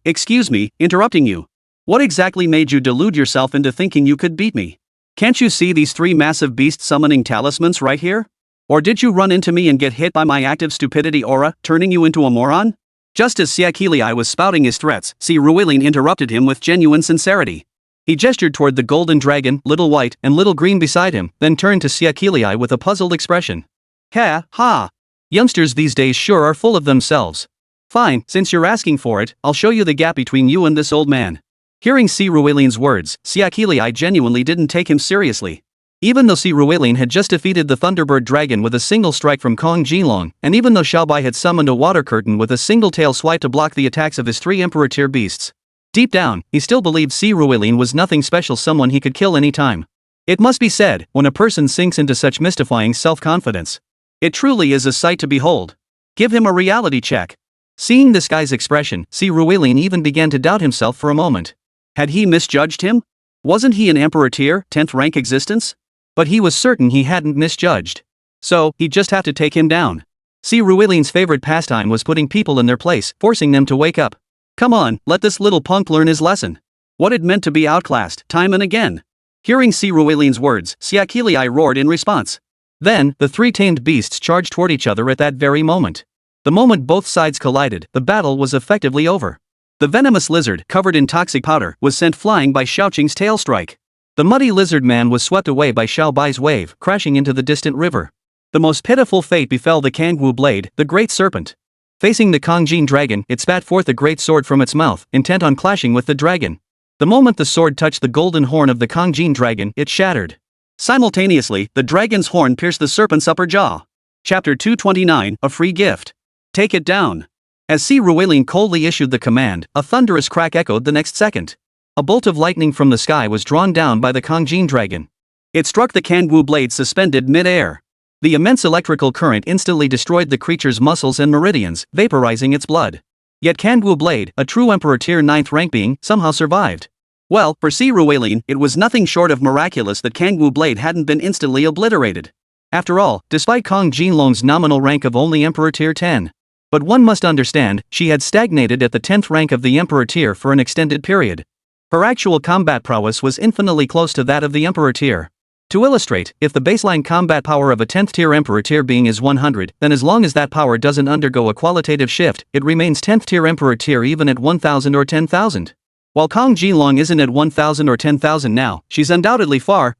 Excuse me, interrupting you. What exactly made you delude yourself into thinking you could beat me? Can't you see these three massive beast summoning talismans right here? Or did you run into me and get hit by my active stupidity aura, turning you into a moron? Just as Xia Qilai was spouting his threats, Si Ruilin interrupted him with genuine sincerity. He gestured toward the golden dragon, little white, and little green beside him, then turned to Xia Qilai with a puzzled expression. Ha! Youngsters these days sure are full of themselves. Fine, since you're asking for it, I'll show you the gap between you and this old man. Hearing Si Ruilin's words, Xia Qilai genuinely didn't take him seriously. Even though Si Ruilin had just defeated the Thunderbird Dragon with a single strike from Jin Long, and even though Xiao Bai had summoned a water curtain with a single tail swipe to block the attacks of his three Emperor tier beasts, Deep down, he still believed Si Ruilin was nothing special, someone he could kill any time. It must be said, when a person sinks into such mystifying self-confidence, it truly is a sight to behold. Give him a reality check. Seeing this guy's expression, Si Ruilin even began to doubt himself for a moment. Had he misjudged him? Wasn't he an Emperor tier, 10th rank existence? But he was certain he hadn't misjudged. So, he'd just have to take him down. Si Ruilin's favorite pastime was putting people in their place, forcing them to wake up. Come on, let this little punk learn his lesson. What it meant to be outclassed, time and again. Hearing Si Ruilin's words, Siakilii roared in response. Then, the three tamed beasts charged toward each other at that very moment. The moment both sides collided, the battle was effectively over. The venomous lizard, covered in toxic powder, was sent flying by Xiaoqing's tail strike. The muddy lizard man was swept away by Xiao Bai's wave, crashing into the distant river. The most pitiful fate befell the Kangwu blade, the great serpent. Facing the Kongjin dragon, it spat forth a great sword from its mouth, intent on clashing with the dragon. The moment the sword touched the golden horn of the Kongjin dragon, it shattered. Simultaneously, the dragon's horn pierced the serpent's upper jaw. Chapter 229, A Free Gift. Take it down. As Si Ruilin coldly issued the command, a thunderous crack echoed the next second. A bolt of lightning from the sky was drawn down by the Kongjin dragon. It struck the Kangwu blade suspended mid-air. The immense electrical current instantly destroyed the creature's muscles and meridians, vaporizing its blood. Yet Kangwu blade, a true Emperor tier 9th rank being, somehow survived. Well, for Si Ruilin, it was nothing short of miraculous that Kangwu blade hadn't been instantly obliterated. After all, despite Jin Long's nominal rank of only Emperor tier 10. But one must understand, she had stagnated at the 10th rank of the Emperor tier for an extended period. Her actual combat prowess was infinitely close to that of the Emperor tier. To illustrate, if the baseline combat power of a 10th tier Emperor tier being is 100, then as long as that power doesn't undergo a qualitative shift, it remains 10th tier Emperor tier even at 1000 or 10,000. While Jin Long isn't at 1000 or 10,000 now, she's undoubtedly far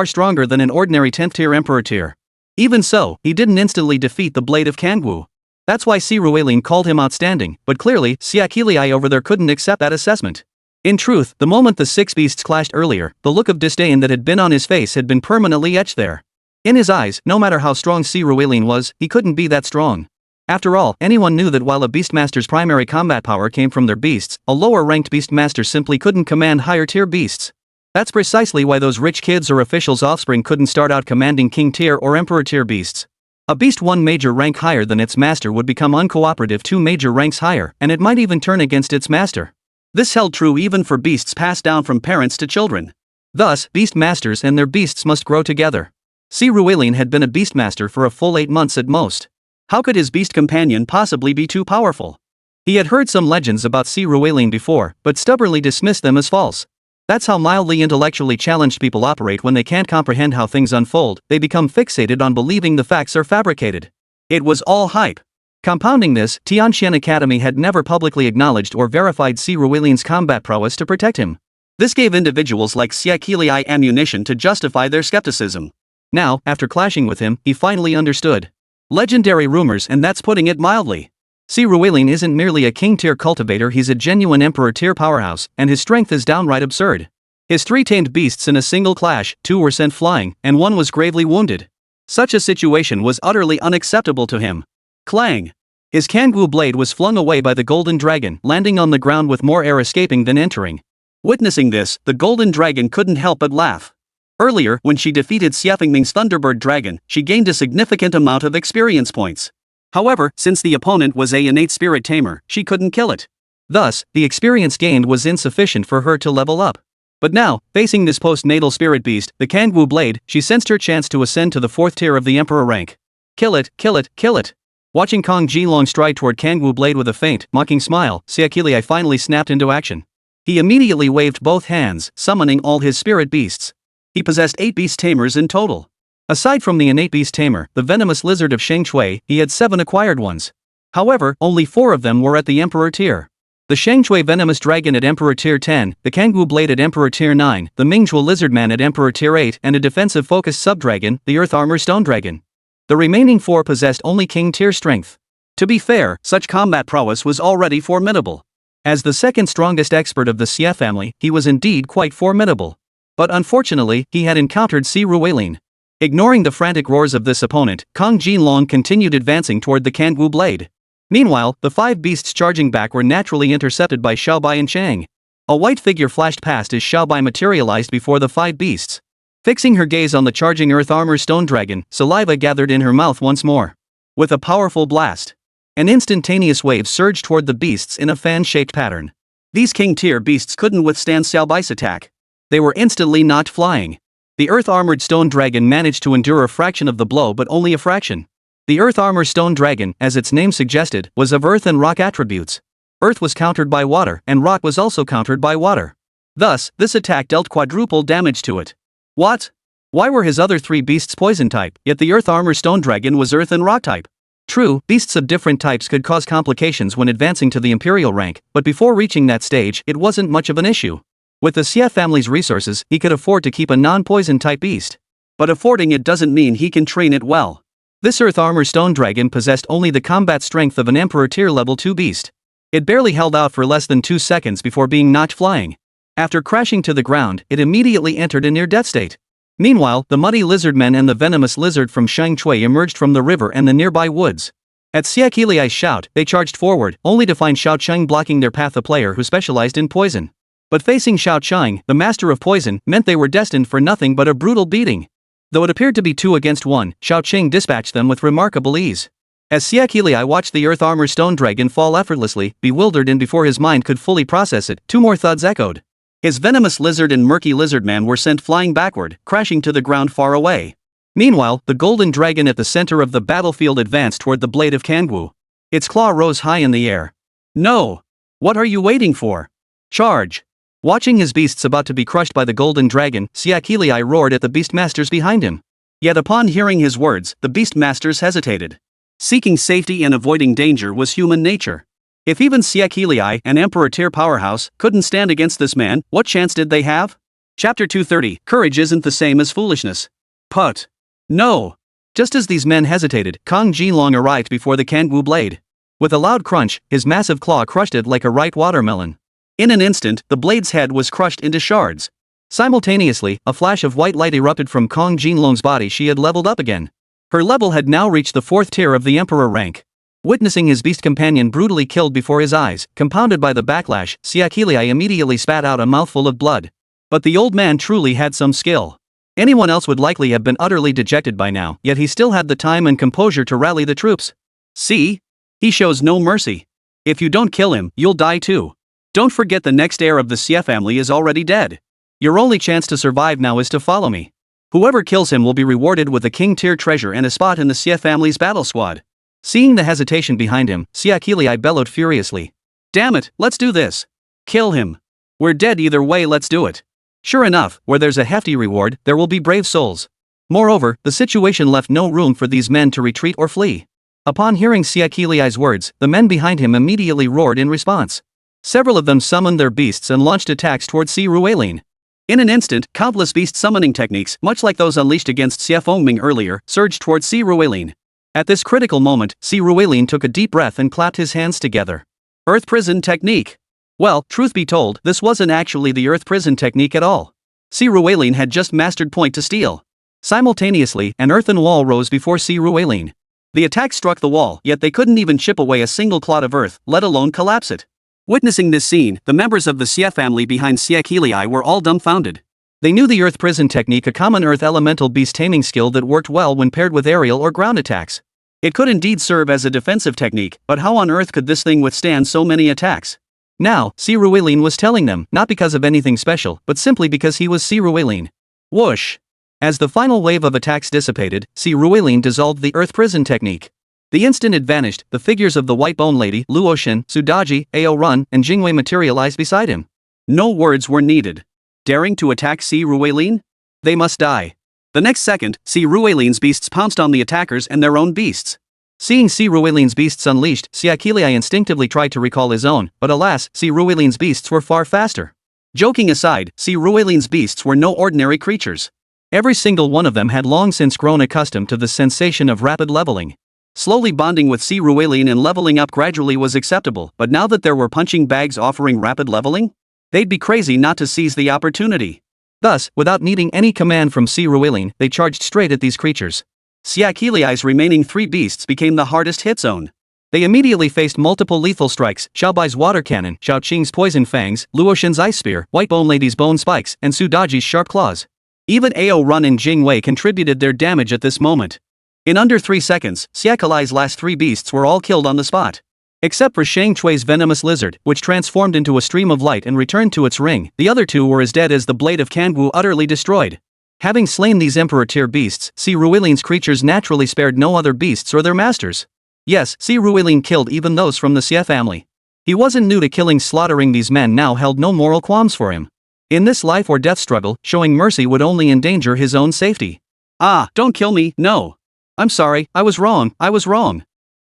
stronger than an ordinary 10th tier Emperor tier. Even so, he didn't instantly defeat the blade of Kangwu. That's why Si Ruilin called him outstanding, but clearly, Siakilii over there couldn't accept that assessment. In truth, the moment the six beasts clashed earlier, the look of disdain that had been on his face had been permanently etched there. In his eyes, no matter how strong Si Ruilin was, he couldn't be that strong. After all, anyone knew that while a beastmaster's primary combat power came from their beasts, a lower-ranked beastmaster simply couldn't command higher-tier beasts. That's precisely why those rich kids or officials' offspring couldn't start out commanding king-tier or emperor-tier beasts. A beast 1 major rank higher than its master would become uncooperative 2 major ranks higher, and it might even turn against its master. This held true even for beasts passed down from parents to children. Thus, beast masters and their beasts must grow together. Si Ruilin had been a beastmaster for a full 8 months at most. How could his beast companion possibly be too powerful? He had heard some legends about Si Ruilin before, but stubbornly dismissed them as false. That's how mildly intellectually challenged people operate when they can't comprehend how things unfold. They become fixated on believing the facts are fabricated. It was all hype. Compounding this, Tianxian Academy had never publicly acknowledged or verified Si Ruilin's combat prowess to protect him. This gave individuals like Siakilii ammunition to justify their skepticism. Now, after clashing with him, he finally understood. Legendary rumors, and that's putting it mildly. Si Ruilin isn't merely a king-tier cultivator, he's a genuine emperor-tier powerhouse, and his strength is downright absurd. His 3 tamed beasts in a single clash, 2 were sent flying, and 1 was gravely wounded. Such a situation was utterly unacceptable to him. Clang! His Kangwu blade was flung away by the golden dragon, landing on the ground with more air escaping than entering. Witnessing this, the golden dragon couldn't help but laugh. Earlier, when she defeated Xiafengming's Thunderbird dragon, she gained a significant amount of experience points. However, since the opponent was an innate spirit tamer, she couldn't kill it. Thus, the experience gained was insufficient for her to level up. But now, facing this post-natal spirit beast, the Kangwu blade, she sensed her chance to ascend to the 4th tier of the emperor rank. Kill it, kill it, kill it. Watching Jin Long stride toward Kangwu blade with a faint, mocking smile, Siakilii finally snapped into action. He immediately waved both hands, summoning all his spirit beasts. He possessed 8 beast tamers in total. Aside from the innate beast tamer, the venomous lizard of Sheng Shui, he had 7 acquired ones. However, only 4 of them were at the Emperor tier. The Sheng Shui venomous dragon at Emperor tier 10, the Kangwu blade at Emperor tier 9, the Mingjue lizard man at Emperor tier 8, and a defensive focused subdragon, the Earth Armor Stone Dragon. The remaining 4 possessed only king tier strength. To be fair, such combat prowess was already formidable. As the second strongest expert of the Xie family, he was indeed quite formidable. But unfortunately, he had encountered Si Ruilin. Ignoring the frantic roars of this opponent, Jin Long continued advancing toward the Kangwu blade. Meanwhile, the 5 beasts charging back were naturally intercepted by Xiaobai and Chang. A white figure flashed past as Xiaobai materialized before the 5 beasts. Fixing her gaze on the charging earth armor stone dragon, saliva gathered in her mouth once more. With a powerful blast, an instantaneous wave surged toward the beasts in a fan-shaped pattern. These king-tier beasts couldn't withstand Xiaobai's attack. They were instantly knocked flying. The earth-armored stone dragon managed to endure a fraction of the blow, but only a fraction. The earth armor stone dragon, as its name suggested, was of earth and rock attributes. Earth was countered by water, and rock was also countered by water. Thus, this attack dealt quadruple damage to it. What? Why were his other 3 beasts poison type, yet the earth armor stone dragon was earth and rock type? True, beasts of different types could cause complications when advancing to the imperial rank, but before reaching that stage, it wasn't much of an issue. With the Xie family's resources, he could afford to keep a non-poison type beast. But affording it doesn't mean he can train it well. This earth armor stone dragon possessed only the combat strength of an emperor tier level 2 beast. It barely held out for less than 2 seconds before being knocked flying. After crashing to the ground, it immediately entered a near-death state. Meanwhile, the muddy lizardmen and the venomous lizard from Shangchui emerged from the river and the nearby woods. At Xiaqiliai's shout, they charged forward, only to find Xiao Cheng blocking their path, a player who specialized in poison. But facing Xiao Cheng, the master of poison, meant they were destined for nothing but a brutal beating. Though it appeared to be 2 against 1, Xiao Cheng dispatched them with remarkable ease. As Xiaqiliai watched the earth armor stone dragon fall effortlessly, bewildered, and before his mind could fully process it, 2 more thuds echoed. His venomous lizard and murky lizardman were sent flying backward, crashing to the ground far away. Meanwhile, the golden dragon at the center of the battlefield advanced toward the blade of Kangwu. Its claw rose high in the air. No! What are you waiting for? Charge! Watching his beasts about to be crushed by the golden dragon, Xiaqiliai roared at the beastmasters behind him. Yet upon hearing his words, the beastmasters hesitated. Seeking safety and avoiding danger was human nature. If even Xiaqiliai, an emperor tier powerhouse, couldn't stand against this man, what chance did they have? Chapter 230, Courage isn't the same as foolishness. Put. No. Just as these men hesitated, Jin Long arrived before the Kangwu blade. With a loud crunch, his massive claw crushed it like a ripe watermelon. In an instant, the blade's head was crushed into shards. Simultaneously, a flash of white light erupted from Jin Long's body. She had leveled up again. Her level had now reached the 4th tier of the emperor rank. Witnessing his beast companion brutally killed before his eyes, compounded by the backlash, Xiaqiliai immediately spat out a mouthful of blood. But the old man truly had some skill. Anyone else would likely have been utterly dejected by now, yet he still had the time and composure to rally the troops. See? He shows no mercy. If you don't kill him, you'll die too. Don't forget the next heir of the Xie family is already dead. Your only chance to survive now is to follow me. Whoever kills him will be rewarded with a king-tier treasure and a spot in the Xie family's battle squad. Seeing the hesitation behind him, Xiaqiliai bellowed furiously. Damn it, let's do this. Kill him. We're dead either way, let's do it. Sure enough, where there's a hefty reward, there will be brave souls. Moreover, the situation left no room for these men to retreat or flee. Upon hearing Xiaqiliai's words, the men behind him immediately roared in response. Several of them summoned their beasts and launched attacks toward Si Ruilin. In an instant, countless beast summoning techniques, much like those unleashed against Xie Fengming earlier, surged toward Si Ruilin. At this critical moment, Si Ruilin took a deep breath and clapped his hands together. Earth Prison Technique. Well, truth be told, this wasn't actually the Earth Prison Technique at all. Si Ruilin had just mastered Point to Steel. Simultaneously, an earthen wall rose before Si Ruilin. The attack struck the wall, yet they couldn't even chip away a single clod of earth, let alone collapse it. Witnessing this scene, the members of the Xie family behind Xiaqiliai were all dumbfounded. They knew the Earth Prison Technique, a common earth elemental beast taming skill that worked well when paired with aerial or ground attacks. It could indeed serve as a defensive technique, but how on earth could this thing withstand so many attacks? Now, Si Ruilin was telling them, not because of anything special, but simply because he was Si Ruilin. Whoosh! As the final wave of attacks dissipated, Si Ruilin dissolved the Earth Prison Technique. The instant it vanished, the figures of the White Bone Lady, Luoshin, Sudaji, Ao Run, and Jingwei materialized beside him. No words were needed. Daring to attack Si Ruilin? They must die. The next second, Si Ruilin's beasts pounced on the attackers and their own beasts. Seeing Si Ruilin's beasts unleashed, Xiaqiliai instinctively tried to recall his own, but alas, Si Ruilin's beasts were far faster. Joking aside, Si Ruilin's beasts were no ordinary creatures. Every single one of them had long since grown accustomed to the sensation of rapid leveling. Slowly bonding with Si Ruilin and leveling up gradually was acceptable, but now that there were punching bags offering rapid leveling, they'd be crazy not to seize the opportunity. Thus, without needing any command from Si Ruilin, they charged straight at these creatures. Xiaqiliai's remaining 3 beasts became the hardest hit zone. They immediately faced multiple lethal strikes: Xiaobai's water cannon, Xiao Qing's poison fangs, Luoshen's ice spear, White Bone Lady's bone spikes, and Su Daji's sharp claws. Even Ao Run and Jing Wei contributed their damage at this moment. In under 3 seconds, Xiaokalai's last 3 beasts were all killed on the spot. Except for Shang Chui's venomous lizard, which transformed into a stream of light and returned to its ring, the other 2 were as dead as the blade of Kangwu utterly destroyed. Having slain these Emperor-tier beasts, Si Ruilin's creatures naturally spared no other beasts or their masters. Yes, Si Ruilin killed even those from the Xie family. He wasn't new to killing. Slaughtering these men now held no moral qualms for him. In this life or death struggle, showing mercy would only endanger his own safety. Ah, don't kill me, no. I'm sorry, I was wrong.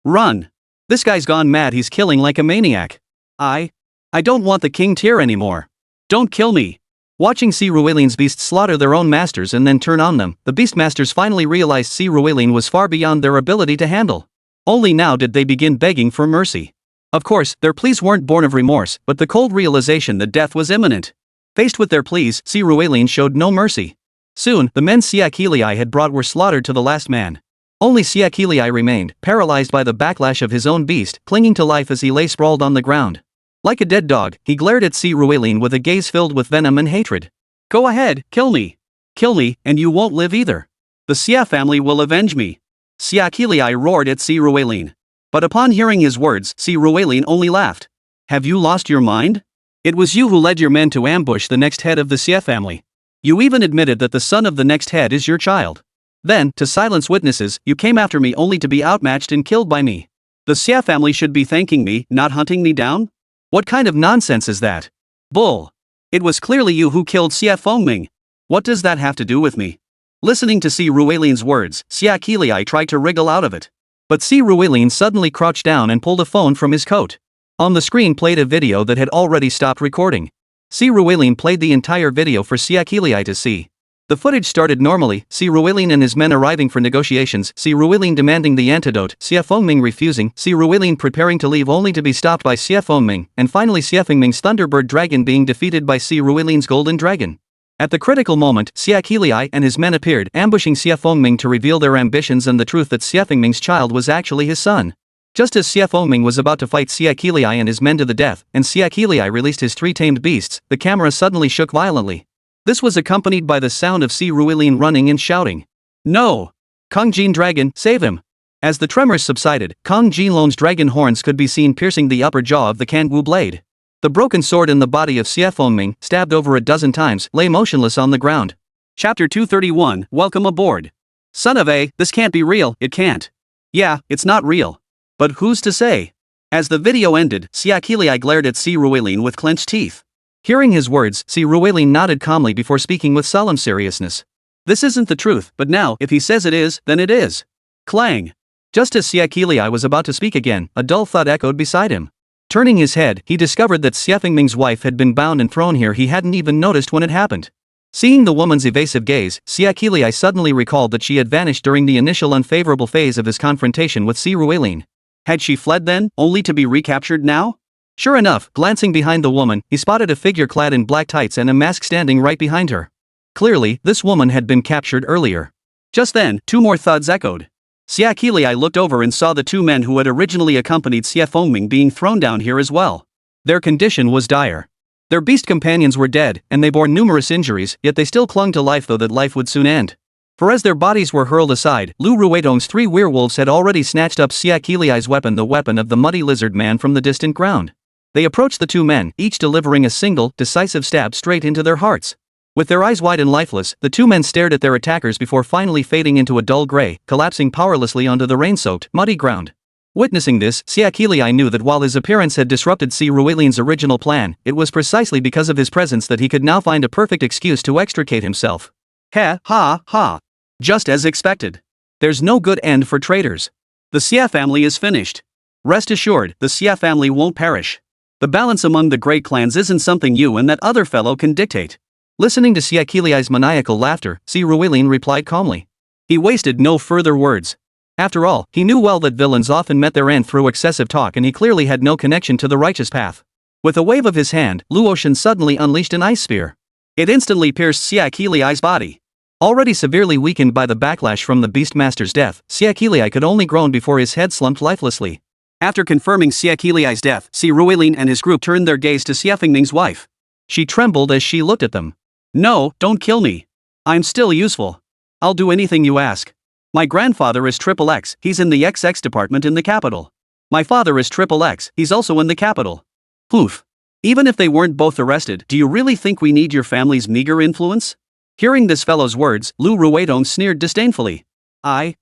Run. This guy's gone mad, he's killing like a maniac. I don't want the king tier anymore. Don't kill me. Watching Si Ruilin's beasts slaughter their own masters and then turn on them, the beastmasters finally realized Si Ruilin was far beyond their ability to handle. Only now did they begin begging for mercy. Of course, their pleas weren't born of remorse, but the cold realization that death was imminent. Faced with their pleas, Si Ruilin showed no mercy. Soon, the men Siakilii had brought were slaughtered to the last man. Only Siakilii remained, paralyzed by the backlash of his own beast, clinging to life as he lay sprawled on the ground. Like a dead dog, he glared at Si Ruilin with a gaze filled with venom and hatred. Go ahead, kill me. Kill me, and you won't live either. The Xia family will avenge me. Siakilii roared at Si Ruilin. But upon hearing his words, Si Ruilin only laughed. Have you lost your mind? It was you who led your men to ambush the next head of the Xie family. You even admitted that the son of the next head is your child. Then, to silence witnesses, you came after me only to be outmatched and killed by me. The Xia family should be thanking me, not hunting me down? What kind of nonsense is that? Bull. It was clearly you who killed Xie Fengming. What does that have to do with me? Listening to Si Ruilin's words, Siakilii tried to wriggle out of it. But Si Ruilin suddenly crouched down and pulled a phone from his coat. On the screen played a video that had already stopped recording. Si Ruilin played the entire video for Siakilii to see. The footage started normally, Si Ruilin and his men arriving for negotiations, Si Ruilin demanding the antidote, Xie Fengming refusing, Si Ruilin preparing to leave only to be stopped by Xie Fengming, and finally Xie Fengming's Thunderbird Dragon being defeated by Si Ruilin's Golden Dragon. At the critical moment, Siakilii and his men appeared, ambushing Xie Fengming to reveal their ambitions and the truth that Xie Fengming's child was actually his son. Just as Xie Fengming was about to fight Siakilii and his men to the death, and Siakilii released his 3 tamed beasts, the camera suddenly shook violently. This was accompanied by the sound of Si Ruilin running and shouting. No! Kong Jin Dragon, save him! As the tremors subsided, Kong Jinlong's dragon horns could be seen piercing the upper jaw of the Kangwu blade. The broken sword in the body of Xie Fengming, stabbed over a dozen times, lay motionless on the ground. Chapter 231, Welcome aboard. Son of a, this can't be real, it can't. Yeah, it's not real. But who's to say? As the video ended, Siakilii glared at Si Ruilin with clenched teeth. Hearing his words, Si Ruilin nodded calmly before speaking with solemn seriousness. This isn't the truth, but now, if he says it is, then it is. Clang. Just as Siakilii was about to speak again, a dull thud echoed beside him. Turning his head, he discovered that Xie Fengming's wife had been bound and thrown here. He hadn't even noticed when it happened. Seeing the woman's evasive gaze, Siakilii suddenly recalled that she had vanished during the initial unfavorable phase of his confrontation with Si Ruilin. Had she fled then, only to be recaptured now? Sure enough, glancing behind the woman, he spotted a figure clad in black tights and a mask standing right behind her. Clearly, this woman had been captured earlier. Just then, 2 more thuds echoed. Siakilii looked over and saw the 2 men who had originally accompanied Xie Fengming being thrown down here as well. Their condition was dire. Their beast companions were dead, and they bore numerous injuries, yet they still clung to life, though that life would soon end. For as their bodies were hurled aside, Lu Ruidong's 3 werewolves had already snatched up Siakilii's weapon, the weapon of the muddy lizard man, from the distant ground. They approached the 2 men, each delivering a single, decisive stab straight into their hearts. With their eyes wide and lifeless, the 2 men stared at their attackers before finally fading into a dull gray, collapsing powerlessly onto the rain-soaked, muddy ground. Witnessing this, Siakilii knew that while his appearance had disrupted Si Ruilin's original plan, it was precisely because of his presence that he could now find a perfect excuse to extricate himself. Ha. Just as expected. There's no good end for traitors. The Xie family is finished. Rest assured, the Xie family won't perish. The balance among the great clans isn't something you and that other fellow can dictate. Listening to Siakilii's maniacal laughter, Si Ruilin replied calmly. He wasted no further words. After all, he knew well that villains often met their end through excessive talk, and he clearly had no connection to the righteous path. With a wave of his hand, Luoshen suddenly unleashed an ice spear. It instantly pierced Siakilii's body. Already severely weakened by the backlash from the Beastmaster's death, Siakilii could only groan before his head slumped lifelessly. After confirming Xie Qiliai's death, Si Ruilin and his group turned their gaze to Xie Fengming's wife. She trembled as she looked at them. No, don't kill me. I'm still useful. I'll do anything you ask. My grandfather is XXX, he's in the XX department in the capital. My father is XXX, he's also in the capital. Poof. Even if they weren't both arrested, do you really think we need your family's meager influence? Hearing this fellow's words, Lu Ruetong sneered disdainfully. I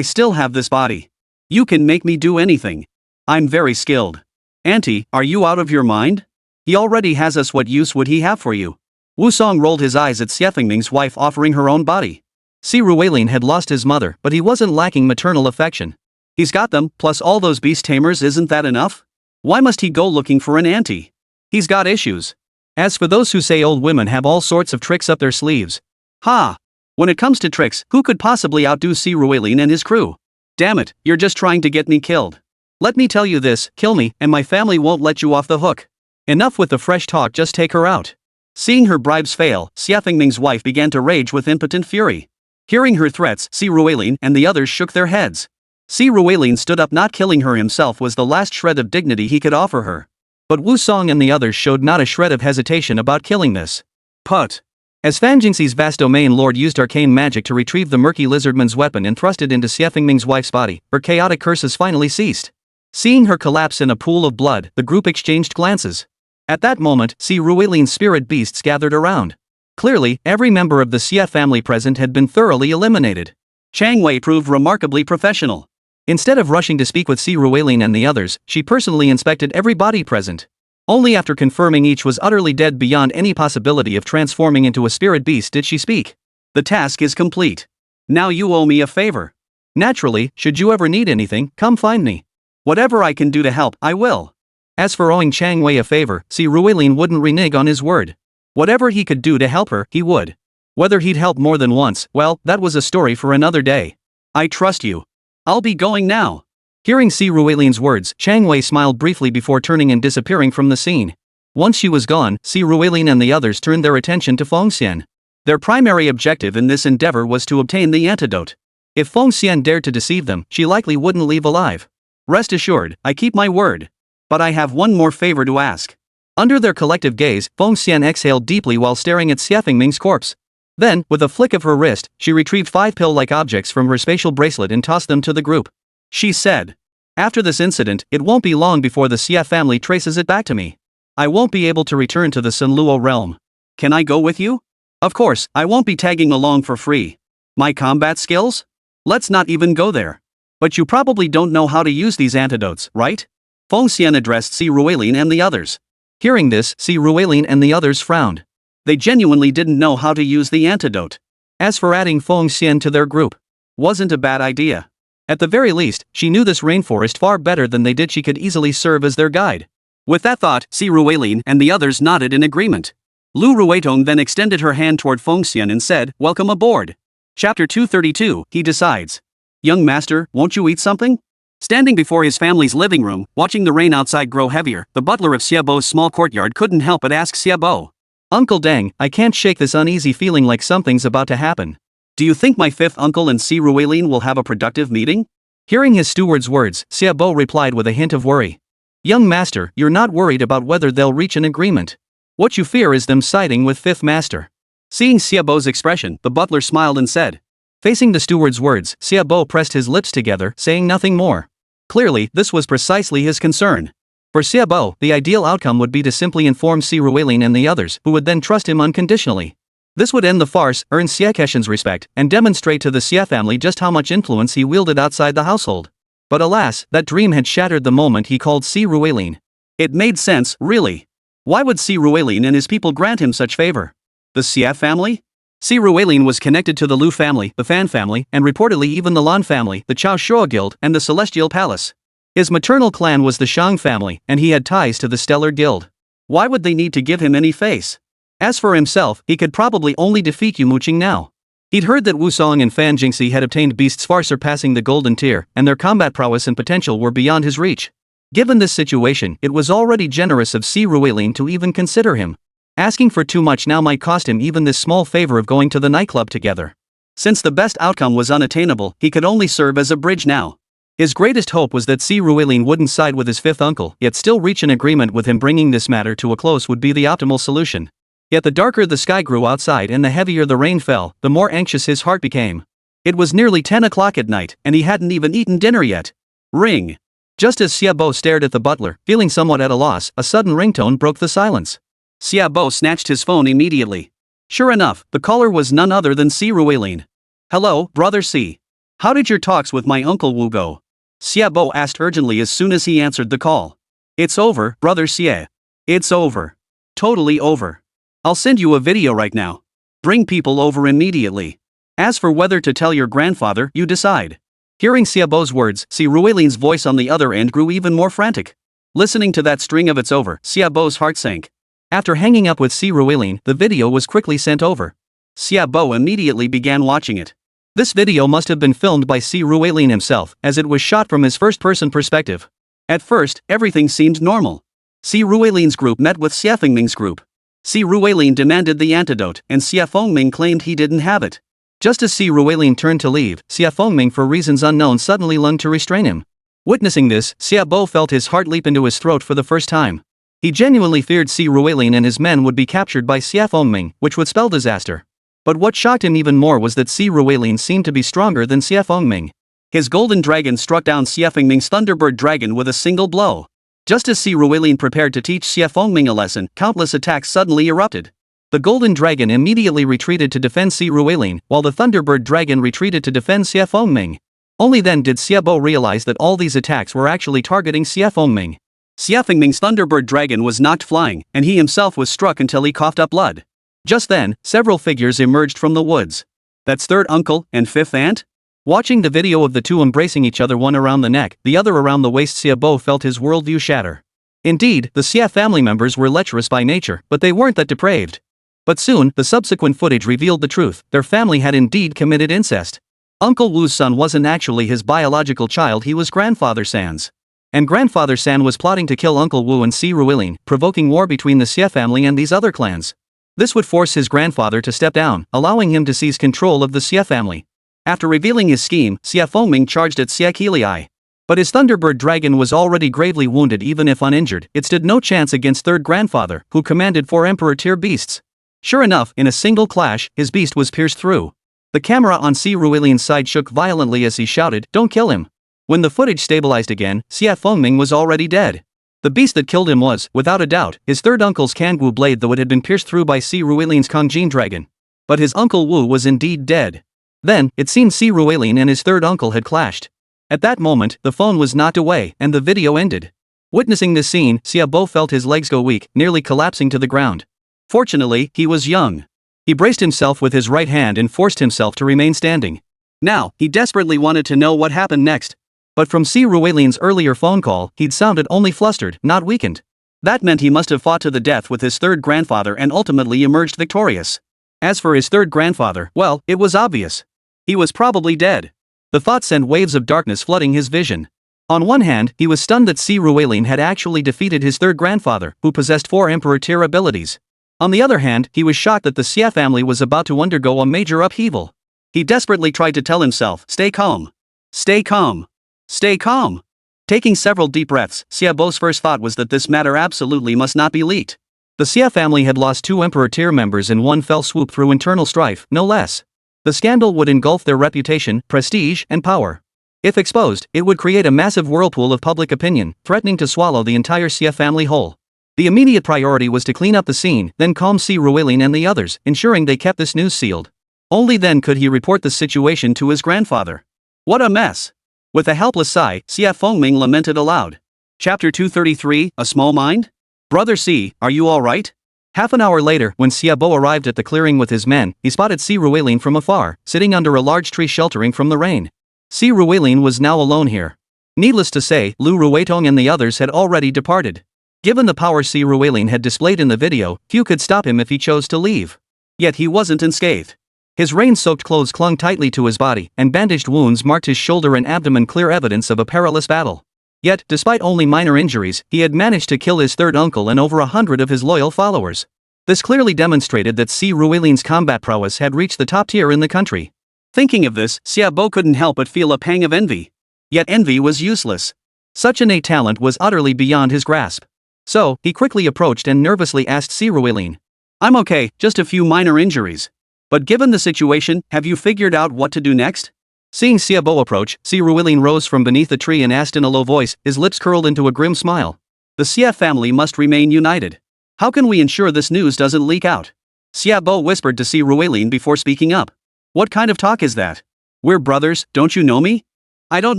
still have this body. You can make me do anything. I'm very skilled. Auntie, are you out of your mind? He already has us, what use would he have for you? Wu Song rolled his eyes at Xie Fengming's wife offering her own body. Si Ruilin had lost his mother, but he wasn't lacking maternal affection. He's got them, plus all those beast tamers, isn't that enough? Why must he go looking for an auntie? He's got issues. As for those who say old women have all sorts of tricks up their sleeves. Ha! When it comes to tricks, who could possibly outdo Si Ruilin and his crew? Damn it, you're just trying to get me killed. Let me tell you this, kill me, and my family won't let you off the hook. Enough with the fresh talk, just take her out. Seeing her bribes fail, Xie Fengming's wife began to rage with impotent fury. Hearing her threats, Si Ruilin and the others shook their heads. Si Ruilin stood up. Not killing her himself was the last shred of dignity he could offer her. But Wu Song and the others showed not a shred of hesitation about killing this. Put. As Fan Jingxi's vast domain lord used arcane magic to retrieve the murky lizardman's weapon and thrust it into Xie Fengming's wife's body, her chaotic curses finally ceased. Seeing her collapse in a pool of blood, the group exchanged glances. At that moment, Si Ruilin's spirit beasts gathered around. Clearly, every member of the Xie family present had been thoroughly eliminated. Chang Wei proved remarkably professional. Instead of rushing to speak with Si Ruilin and the others, she personally inspected every body present. Only after confirming each was utterly dead beyond any possibility of transforming into a spirit beast did she speak. The task is complete. Now you owe me a favor. Naturally, should you ever need anything, come find me. Whatever I can do to help, I will. As for owing Chang Wei a favor, Si Ruilin wouldn't renege on his word. Whatever he could do to help her, he would. Whether he'd help more than once, well, that was a story for another day. I trust you. I'll be going now. Hearing Si Ruilin's words, Chang Wei smiled briefly before turning and disappearing from the scene. Once she was gone, Si Ruilin and the others turned their attention to Feng Xian. Their primary objective in this endeavor was to obtain the antidote. If Feng Xian dared to deceive them, she likely wouldn't leave alive. Rest assured, I keep my word. But I have one more favor to ask. Under their collective gaze, Feng Xian exhaled deeply while staring at Xie Fengming's corpse. Then, with a flick of her wrist, she retrieved 5 pill-like objects from her spatial bracelet and tossed them to the group. She said, after this incident, it won't be long before the Xie family traces it back to me. I won't be able to return to the Sunluo realm. Can I go with you? Of course, I won't be tagging along for free. My combat skills? Let's not even go there. But you probably don't know how to use these antidotes, right? Feng Xian addressed Si Ruilin and the others. Hearing this, Si Ruilin and the others frowned. They genuinely didn't know how to use the antidote. As for adding Feng Xian to their group, wasn't a bad idea. At the very least, she knew this rainforest far better than they did. She could easily serve as their guide. With that thought, Si Ruilin and the others nodded in agreement. Lu Ruetong then extended her hand toward Feng Xian and said, "Welcome aboard." Chapter 232, He Decides. Young master, won't you eat something? Standing before his family's living room, watching the rain outside grow heavier, the butler of Xiaobo's small courtyard couldn't help but ask Xiaobo. Uncle Deng, I can't shake this uneasy feeling like something's about to happen. Do you think my fifth uncle and Si Ruilin will have a productive meeting? Hearing his steward's words, Xiaobo replied with a hint of worry. Young master, you're not worried about whether they'll reach an agreement. What you fear is them siding with fifth master. Seeing Xiaobo's expression, the butler smiled and said. Facing the steward's words, Xiaobo pressed his lips together, saying nothing more. Clearly, this was precisely his concern. For Xiaobo, the ideal outcome would be to simply inform Si Ruilin and the others, who would then trust him unconditionally. This would end the farce, earn Xie Keshen's respect, and demonstrate to the Xie family just how much influence he wielded outside the household. But alas, that dream had shattered the moment he called Si Ruilin. It made sense, really. Why would Si Ruilin and his people grant him such favor? The Xie family? Si Ruilin was connected to the Lu family, the Fan family, and reportedly even the Lan family, the Chao Shua Guild, and the Celestial Palace. His maternal clan was the Shang family, and he had ties to the Stellar Guild. Why would they need to give him any face? As for himself, he could probably only defeat Yumo Qing now. He'd heard that Wu Song and Fan Jingxi had obtained beasts far surpassing the golden tier, and their combat prowess and potential were beyond his reach. Given this situation, it was already generous of Si Ruilin to even consider him. Asking for too much now might cost him even this small favor of going to the nightclub together. Since the best outcome was unattainable, he could only serve as a bridge now. His greatest hope was that Si Ruilin wouldn't side with his fifth uncle, yet still reach an agreement with him. Bringing this matter to a close would be the optimal solution. Yet the darker the sky grew outside and the heavier the rain fell, the more anxious his heart became. It was nearly 10 o'clock at night, and he hadn't even eaten dinner yet. Ring. Just as Xiaobo stared at the butler, feeling somewhat at a loss, a sudden ringtone broke the silence. Xiaobo snatched his phone immediately. Sure enough, the caller was none other than Si Ruilin. "Hello, brother Si. How did your talks with my uncle Wu go?" Xiaobo asked urgently as soon as he answered the call. "It's over, brother Xie. It's over. Totally over. I'll send you a video right now. Bring people over immediately. As for whether to tell your grandfather, you decide." Hearing Xiaobo's words, Si Ruilin's voice on the other end grew even more frantic. Listening to that string of "it's over," Xiaobo's heart sank. After hanging up with Si Ruilin, the video was quickly sent over. Xiaobo immediately began watching it. This video must have been filmed by Si Ruilin himself, as it was shot from his first-person perspective. At first, everything seemed normal. Si Ruilin's group met with Xie Fengming's group. Si Ruilin demanded the antidote, and Xie Fengming claimed he didn't have it. Just as Si Ruilin turned to leave, Xie Fengming, for reasons unknown, suddenly lunged to restrain him. Witnessing this, Xiaobo felt his heart leap into his throat for the first time. He genuinely feared Si Ruilin and his men would be captured by Xie Fengming, which would spell disaster. But what shocked him even more was that Si Ruilin seemed to be stronger than Xie Fengming. His golden dragon struck down Xie Fengming's Thunderbird dragon with a single blow. Just as Si Ruilin prepared to teach Xie Fengming a lesson, countless attacks suddenly erupted. The golden dragon immediately retreated to defend Si Ruilin, while the Thunderbird dragon retreated to defend Xie Fengming. Only then did Xiaobo realize that all these attacks were actually targeting Xie Fengming. Xie Fengming's Thunderbird dragon was knocked flying, and he himself was struck until he coughed up blood. Just then, several figures emerged from the woods. That's third uncle and fifth aunt? Watching the video of the two embracing each other, one around the neck, the other around the waist, Xiaobo felt his worldview shatter. Indeed, the Xie family members were lecherous by nature, but they weren't that depraved. But soon, the subsequent footage revealed the truth: their family had indeed committed incest. Uncle Wu's son wasn't actually his biological child, he was Grandfather San's. And Grandfather San was plotting to kill Uncle Wu and Si Ruilin, provoking war between the Xie family and these other clans. This would force his grandfather to step down, allowing him to seize control of the Xie family. After revealing his scheme, Xie Fengming charged at Xie Qilai. But his Thunderbird dragon was already gravely wounded. Even if uninjured, it stood no chance against third grandfather, who commanded 4 Emperor-tier beasts. Sure enough, in a single clash, his beast was pierced through. The camera on Si Ruilin's side shook violently as he shouted, "Don't kill him." When the footage stabilized again, Xie Fengming was already dead. The beast that killed him was, without a doubt, his third uncle's Kangwu blade, though it had been pierced through by Si Ruilin's Kongjin dragon. But his uncle Wu was indeed dead. Then, it seemed Si Ruilin and his third uncle had clashed. At that moment, the phone was knocked away, and the video ended. Witnessing this scene, Xiaobo felt his legs go weak, nearly collapsing to the ground. Fortunately, he was young. He braced himself with his right hand and forced himself to remain standing. Now, he desperately wanted to know what happened next. But from Si Ruilin's earlier phone call, he'd sounded only flustered, not weakened. That meant he must have fought to the death with his third grandfather and ultimately emerged victorious. As for his third grandfather, well, it was obvious. He was probably dead. The thought sent waves of darkness flooding his vision. On one hand, he was stunned that Si Ruilin had actually defeated his third grandfather, who possessed 4 Emperor-tier abilities. On the other hand, he was shocked that the Xie family was about to undergo a major upheaval. He desperately tried to tell himself, "Stay calm. Stay calm. Stay calm." Taking several deep breaths, Xiaobo's first thought was that this matter absolutely must not be leaked. The Xie family had lost 2 Emperor-tier members in one fell swoop through internal strife, no less. The scandal would engulf their reputation, prestige, and power. If exposed, it would create a massive whirlpool of public opinion, threatening to swallow the entire Xie family whole. The immediate priority was to clean up the scene, then calm Si Ruilin and the others, ensuring they kept this news sealed. Only then could he report the situation to his grandfather. What a mess! With a helpless sigh, Xie Fengming lamented aloud. Chapter 233, A Small Mind? Brother Si, are you alright? Half an hour later, when Xiaobo arrived at the clearing with his men, he spotted Si Ruilin from afar, sitting under a large tree sheltering from the rain. Si Ruilin was now alone here. Needless to say, Lu Ruitong and the others had already departed. Given the power Si Ruilin had displayed in the video, few could stop him if he chose to leave. Yet he wasn't unscathed. His rain-soaked clothes clung tightly to his body, and bandaged wounds marked his shoulder and abdomen, clear evidence of a perilous battle. Yet, despite only minor injuries, he had managed to kill his third uncle and over 100 of his loyal followers. This clearly demonstrated that Si Ruilin's combat prowess had reached the top tier in the country. Thinking of this, Xiaobo couldn't help but feel a pang of envy. Yet envy was useless. Such innate talent was utterly beyond his grasp. So, he quickly approached and nervously asked Siruiline. I'm okay, just a few minor injuries. But given the situation, have you figured out what to do next? Seeing Xiaobo approach, Siruiline rose from beneath the tree and asked in a low voice, his lips curled into a grim smile. The Xia family must remain united. How can we ensure this news doesn't leak out? Xiaobo whispered to Siruiline before speaking up. What kind of talk is that? We're brothers, don't you know me? I don't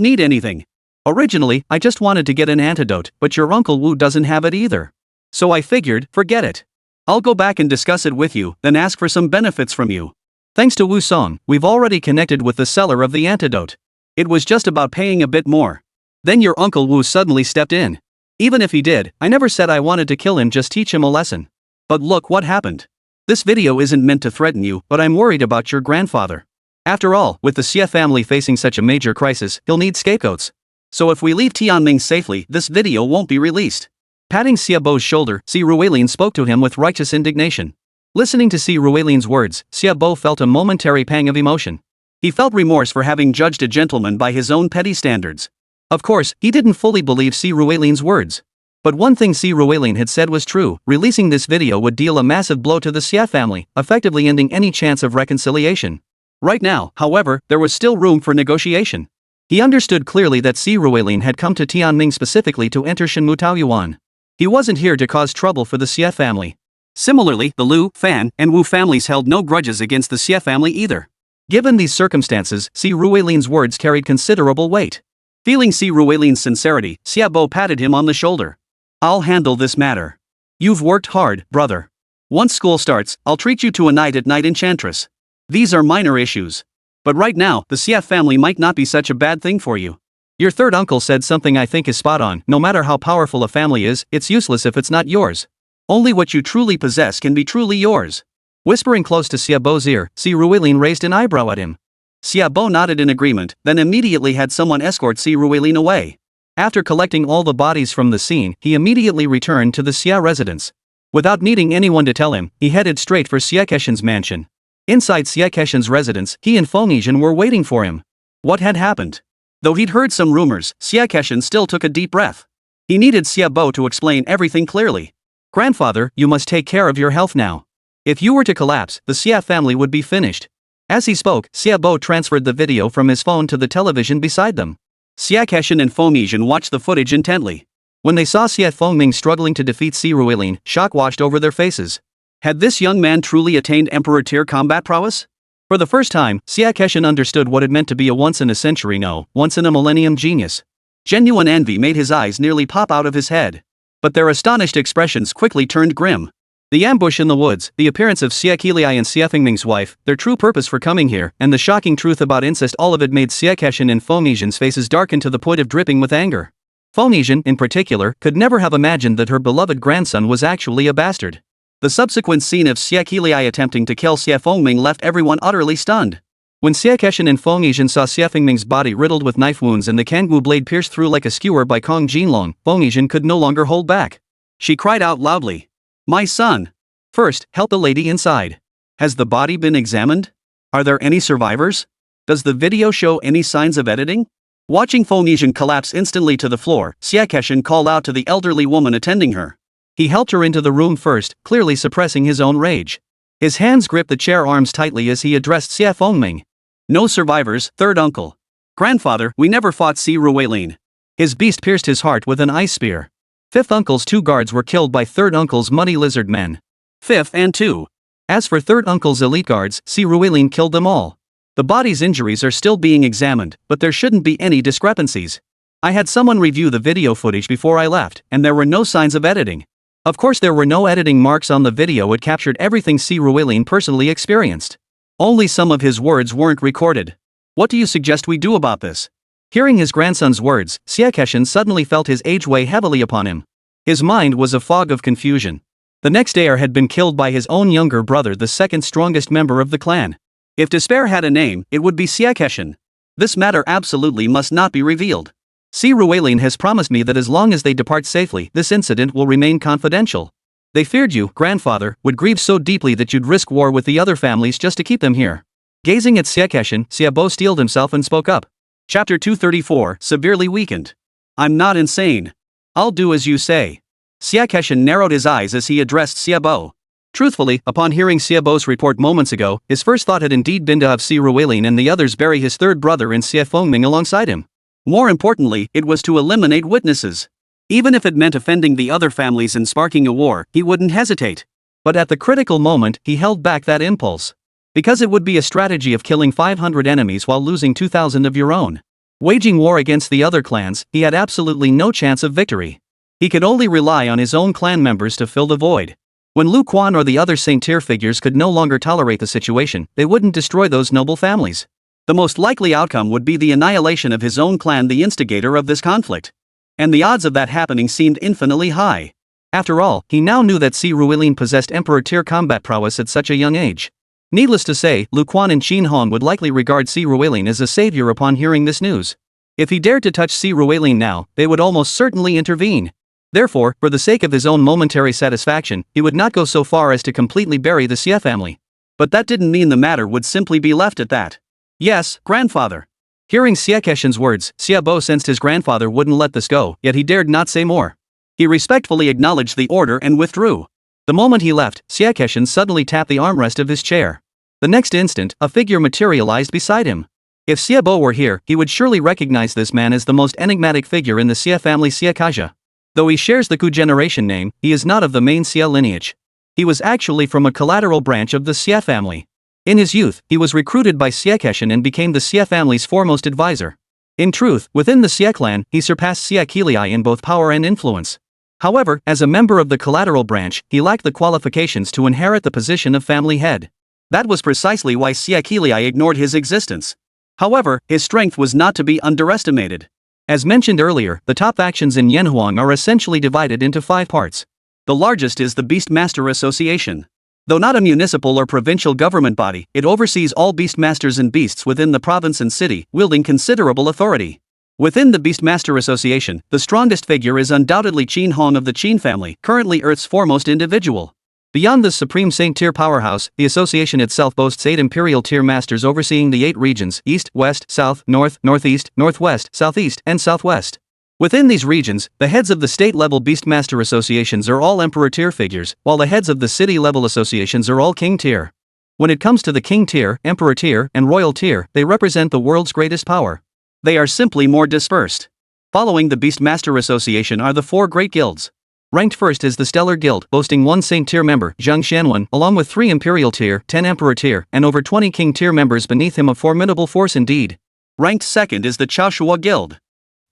need anything. Originally, I just wanted to get an antidote, but your Uncle Wu doesn't have it either. So I figured, forget it. I'll go back and discuss it with you, then ask for some benefits from you. Thanks to Wu Song, we've already connected with the seller of the antidote. It was just about paying a bit more. Then your Uncle Wu suddenly stepped in. Even if he did, I never said I wanted to kill him, just teach him a lesson. But look what happened. This video isn't meant to threaten you, but I'm worried about your grandfather. After all, with the Xia family facing such a major crisis, he'll need scapegoats. So if we leave Tianming safely, this video won't be released. Patting Xiaobo's shoulder, Siruiline spoke to him with righteous indignation. Listening to Siruiline's words, Xiaobo felt a momentary pang of emotion. He felt remorse for having judged a gentleman by his own petty standards. Of course, he didn't fully believe Siruiline's words. But one thing Siruiline had said was true, releasing this video would deal a massive blow to the Xia family, effectively ending any chance of reconciliation. Right now, however, there was still room for negotiation. He understood clearly that Siruiline had come to Tianming specifically to enter Shenmu Taoyuan. He wasn't here to cause trouble for the Xia family. Similarly, the Lu, Fan, and Wu families held no grudges against the Xia family either. Given these circumstances, Siruiline's words carried considerable weight. Feeling Siruiline's sincerity, Xiaobo patted him on the shoulder. I'll handle this matter. You've worked hard, brother. Once school starts, I'll treat you to a night-at-night enchantress. These are minor issues. But right now, the Xia family might not be such a bad thing for you. Your third uncle said something I think is spot on. No matter how powerful a family is, it's useless if it's not yours. Only what you truly possess can be truly yours. Whispering close to Xiaobo's ear, Siruiline raised an eyebrow at him. Xiaobo nodded in agreement, then immediately had someone escort Siruiline away. After collecting all the bodies from the scene, he immediately returned to the Xia residence. Without needing anyone to tell him, he headed straight for Xia Keshin's mansion. Inside Xia Keshin's residence, he and Fengizhen were waiting for him. What had happened? Though he'd heard some rumors, Xia Keshin still took a deep breath. He needed Xiaobo to explain everything clearly. Grandfather, you must take care of your health now. If you were to collapse, the Xia family would be finished. As he spoke, Xiaobo transferred the video from his phone to the television beside them. Xia Keshin and Fengizhen watched the footage intently. When they saw Xia Fengming struggling to defeat Siruiline, shock washed over their faces. Had this young man truly attained Emperor tier combat prowess? For the first time, Xia Keshin understood what it meant to be a once-in-a-century once-in-a-millennium genius. Genuine envy made his eyes nearly pop out of his head. But their astonished expressions quickly turned grim. The ambush in the woods, the appearance of Xia Qiliai and Xia Fengming's wife, their true purpose for coming here, and the shocking truth about incest, all of it made Xia Keshin and Fengizhen's faces darken to the point of dripping with anger. Fengizhen, in particular, could never have imagined that her beloved grandson was actually a bastard. The subsequent scene of Xia Qiliai attempting to kill Xia Fengming left everyone utterly stunned. When Xia Keshin and Fengizhen saw Xia Fengming's body riddled with knife wounds and the Kangwu blade pierced through like a skewer by Jin Long, Fengizhen could no longer hold back. She cried out loudly. My son! First, help the lady inside. Has the body been examined? Are there any survivors? Does the video show any signs of editing? Watching Fengizhen collapse instantly to the floor, Xia Keshin called out to the elderly woman attending her. He helped her into the room first, clearly suppressing his own rage. His hands gripped the chair arms tightly as he addressed Xia Fengming. No survivors, third uncle. Grandfather, we never fought Siruiline. His beast pierced his heart with an ice spear. Fifth uncle's 2 guards were killed by third uncle's muddy lizard men. Fifth and 2. As for third uncle's elite guards, Siruiline killed them all. The body's injuries are still being examined, but there shouldn't be any discrepancies. I had someone review the video footage before I left, and there were no signs of editing. Of course there were no editing marks on the video. It captured everything Siruiline personally experienced. Only some of his words weren't recorded. What do you suggest we do about this? Hearing his grandson's words, Xia Keshin suddenly felt his age weigh heavily upon him. His mind was a fog of confusion. The next heir had been killed by his own younger brother, the second strongest member of the clan. If despair had a name, it would be Xia Keshin. This matter absolutely must not be revealed. Siruiline has promised me that as long as they depart safely, this incident will remain confidential. They feared you, grandfather, would grieve so deeply that you'd risk war with the other families just to keep them here. Gazing at Xia Keshin, Xiaobo steeled himself and spoke up. Chapter 234, Severely Weakened. I'm not insane. I'll do as you say. Xia Keshan narrowed his eyes as he addressed Xiaobo. Truthfully, upon hearing Xiaobo's report moments ago, his first thought had indeed been to have Si Ruilin and the others bury his third brother in Xia Fengming alongside him. More importantly, it was to eliminate witnesses. Even if it meant offending the other families and sparking a war, he wouldn't hesitate. But at the critical moment, he held back that impulse. Because it would be a strategy of killing 500 enemies while losing 2,000 of your own. Waging war against the other clans, he had absolutely no chance of victory. He could only rely on his own clan members to fill the void. When Lu Quan or the other Saint-tier figures could no longer tolerate the situation, they wouldn't destroy those noble families. The most likely outcome would be the annihilation of his own clan, the instigator of this conflict. And the odds of that happening seemed infinitely high. After all, he now knew that Si Ruilin possessed Emperor-tier combat prowess at such a young age. Needless to say, Lu Quan and Qin Hong would likely regard Si Ruilin as a savior upon hearing this news. If he dared to touch Si Ruilin now, they would almost certainly intervene. Therefore, for the sake of his own momentary satisfaction, he would not go so far as to completely bury the Xia family. But that didn't mean the matter would simply be left at that. Yes, grandfather. Hearing Xia Keshan's words, Xiaobo sensed his grandfather wouldn't let this go, yet he dared not say more. He respectfully acknowledged the order and withdrew. The moment he left, Xia Keshan suddenly tapped the armrest of his chair. The next instant, a figure materialized beside him. If Xiaobo were here, he would surely recognize this man as the most enigmatic figure in the Xia family, Xia Kaja. Though he shares the Ku generation name, he is not of the main Xia lineage. He was actually from a collateral branch of the Xia family. In his youth, he was recruited by Xia Keshan and became the Xia family's foremost advisor. In truth, within the Xia clan, he surpassed Xia Qiliai in both power and influence. However, as a member of the collateral branch, he lacked the qualifications to inherit the position of family head. That was precisely why Xia Qiliai ignored his existence. However, his strength was not to be underestimated. As mentioned earlier, the top factions in Yanhuang are essentially divided into 5 parts. The largest is the Beastmaster Association. Though not a municipal or provincial government body, it oversees all beastmasters and beasts within the province and city, wielding considerable authority. Within the Beastmaster Association, the strongest figure is undoubtedly Qin Hong of the Qin family, currently Earth's foremost individual. Beyond this supreme Saint-tier powerhouse, the association itself boasts 8 imperial-tier masters overseeing the 8 regions: East, West, South, North, Northeast, Northwest, Southeast, and Southwest. Within these regions, the heads of the state-level Beastmaster Associations are all Emperor-tier figures, while the heads of the city-level associations are all King-tier. When it comes to the King-tier, Emperor-tier, and Royal-tier, they represent the world's greatest power. They are simply more dispersed. Following the Beastmaster Association are the 4 great guilds. Ranked first is the Stellar Guild, boasting 1 Saint-tier member, Zhang Xianwen, along with 3 Imperial-tier, 10 Emperor-tier, and over 20 King-tier members beneath him, a formidable force indeed. Ranked second is the Chaoshua Guild.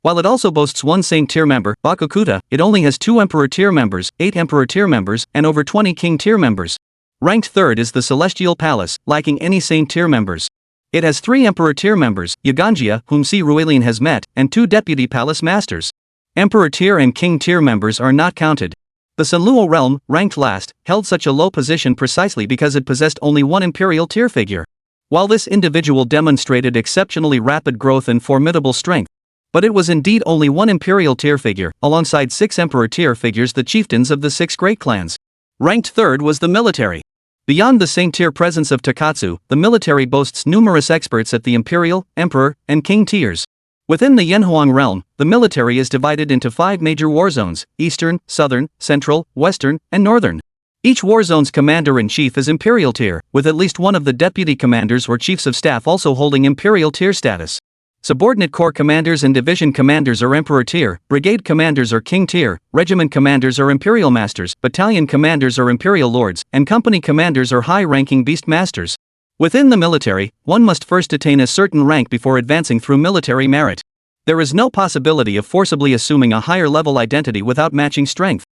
While it also boasts 1 Saint-tier member, Bakukuta, it only has 2 Emperor-tier members, 8 Emperor-tier members, and over 20 King-tier members. Ranked third is the Celestial Palace, lacking any Saint-tier members. It has 3 Emperor-tier members, Yaganjia, whom Si Ruilin has met, and 2 Deputy Palace Masters. Emperor-tier and King-tier members are not counted. The Sanluo realm, ranked last, held such a low position precisely because it possessed only 1 Imperial-tier figure. While this individual demonstrated exceptionally rapid growth and formidable strength, but it was indeed only 1 Imperial-tier figure, alongside 6 Emperor-tier figures, the chieftains of the 6 great clans. Ranked third was the military. Beyond the Saint-tier presence of Takatsu, the military boasts numerous experts at the Imperial, Emperor, and King tiers. Within the Yanhuang realm, the military is divided into 5 major war zones: Eastern, Southern, Central, Western, and Northern. Each war zone's commander-in-chief is Imperial tier, with at least one of the deputy commanders or chiefs of staff also holding Imperial tier status. Subordinate corps commanders and division commanders are Emperor tier, brigade commanders are King tier, regiment commanders are Imperial masters, battalion commanders are Imperial lords, and company commanders are high-ranking beast masters. Within the military, one must first attain a certain rank before advancing through military merit. There is no possibility of forcibly assuming a higher-level identity without matching strength.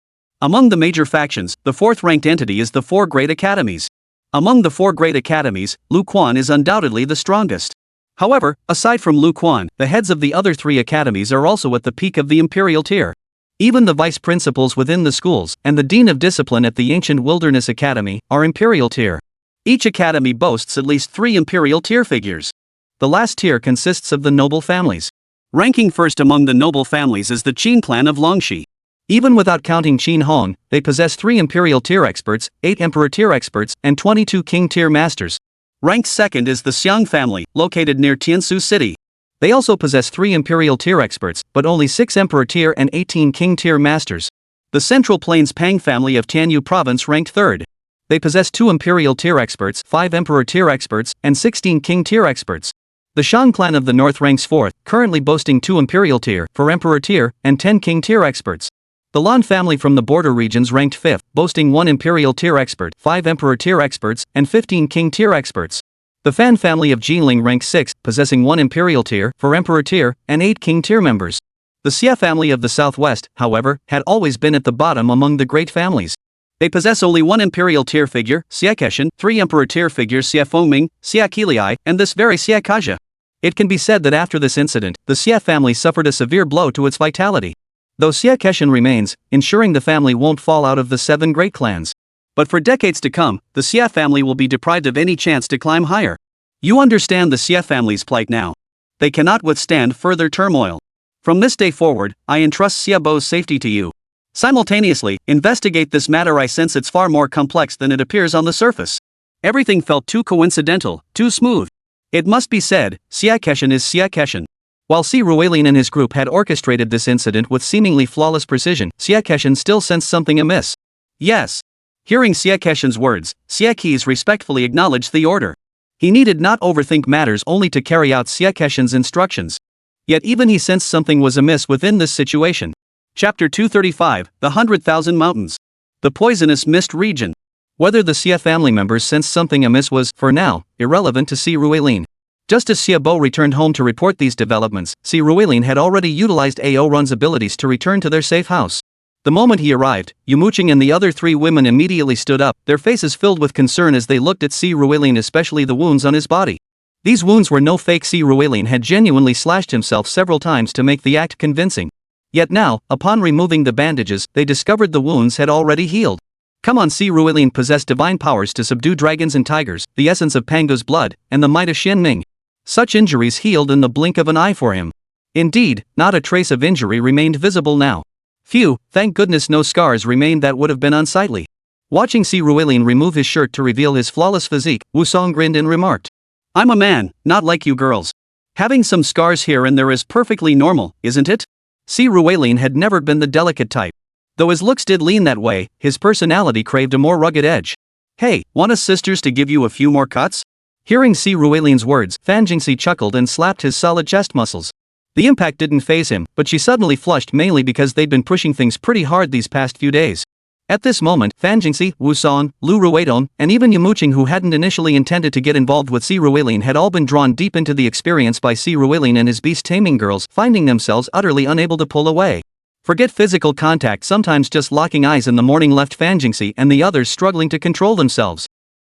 Among the major factions, the 4th-ranked entity is the 4 Great Academies. Among the 4 Great Academies, Lu Quan is undoubtedly the strongest. However, aside from Lu Quan, the heads of the other 3 academies are also at the peak of the Imperial tier. Even the vice principals within the schools, and the Dean of Discipline at the Ancient Wilderness Academy, are Imperial tier. Each academy boasts at least 3 Imperial tier figures. The last tier consists of the noble families. Ranking first among the noble families is the Qin clan of Longxi. Even without counting Qin Hong, they possess 3 Imperial tier experts, 8 Emperor tier experts, and 22 King tier masters. Ranked second is the Xiang family, located near Tiansu City. They also possess 3 Imperial tier experts, but only 6 Emperor tier and 18 King tier masters. The Central Plains Pang family of Tianyu province ranked 3rd. They possess 2 Imperial tier experts, 5 Emperor tier experts, and 16 King tier experts. The Shang clan of the North ranks 4th, currently boasting 2 Imperial tier, 4 Emperor tier, and 10 King tier experts. The Lan family from the border regions ranked 5th, boasting 1 Imperial tier expert, 5 Emperor tier experts, and 15 King tier experts. The Fan family of Jinling ranked 6th, possessing 1 Imperial tier, 4 Emperor tier, and 8 King tier members. The Xia family of the Southwest, however, had always been at the bottom among the great families. They possess only 1 Imperial tier figure, Xia Keshin, 3 Emperor tier figures Xia Fengming, Xia Qiliai, and this very Xia Kaja. It can be said that after this incident, the Xia family suffered a severe blow to its vitality. Though Xia Keshin remains, ensuring the family won't fall out of the 7 great clans. But for decades to come, the Xia family will be deprived of any chance to climb higher. You understand the Xia family's plight now. They cannot withstand further turmoil. From this day forward, I entrust Xia Bo's safety to you. Simultaneously, investigate this matter. I sense it's far more complex than it appears on the surface. Everything felt too coincidental, too smooth. It must be said, Xia Keshin is Xia Keshin. While Si Ruelin and his group had orchestrated this incident with seemingly flawless precision, Xia Keshin still sensed something amiss. Yes. Hearing Xia Keshin's words, Xia Keys respectfully acknowledged the order. He needed not overthink matters only to carry out Xia Keshin's instructions. Yet even he sensed something was amiss within this situation. Chapter 235, The 100,000 Mountains. The Poisonous Mist Region. Whether the Xia family members sensed something amiss was, for now, irrelevant to Si Ruelin. Just as Xia Bo returned home to report these developments, Si Ruelin had already utilized Ao Run's abilities to return to their safe house. The moment he arrived, Yumo Qing and the other 3 women immediately stood up, their faces filled with concern as they looked at Si Ruelin, especially the wounds on his body. These wounds were no fake. Si Ruelin had genuinely slashed himself several times to make the act convincing. Yet now, upon removing the bandages, they discovered the wounds had already healed. Come on, Si Ruelin possessed divine powers to subdue dragons and tigers, the essence of Pango's blood, and the might of Xianming. Such injuries healed in the blink of an eye for him. Indeed, not a trace of injury remained visible now. Phew, thank goodness no scars remained that would have been unsightly. Watching Si Ruelin remove his shirt to reveal his flawless physique, Wu Song grinned and remarked, "I'm a man, not like you girls. Having some scars here and there is perfectly normal, isn't it?" Si Ruelin had never been the delicate type. Though his looks did lean that way, his personality craved a more rugged edge. "Hey, want us sisters to give you a few more cuts?" Hearing Si Ruelin's words, Fan Jingxi chuckled and slapped his solid chest muscles. The impact didn't faze him, but she suddenly flushed, mainly because they'd been pushing things pretty hard these past few days. At this moment, Fan Jingxi, Wu Song, Lu Ruidong, and even Yumo Qing, who hadn't initially intended to get involved with Si Ruelin, had all been drawn deep into the experience by Si Ruelin and his beast-taming girls, finding themselves utterly unable to pull away. Forget physical contact, sometimes just locking eyes in the morning left Fan Jingxi and the others struggling to control themselves.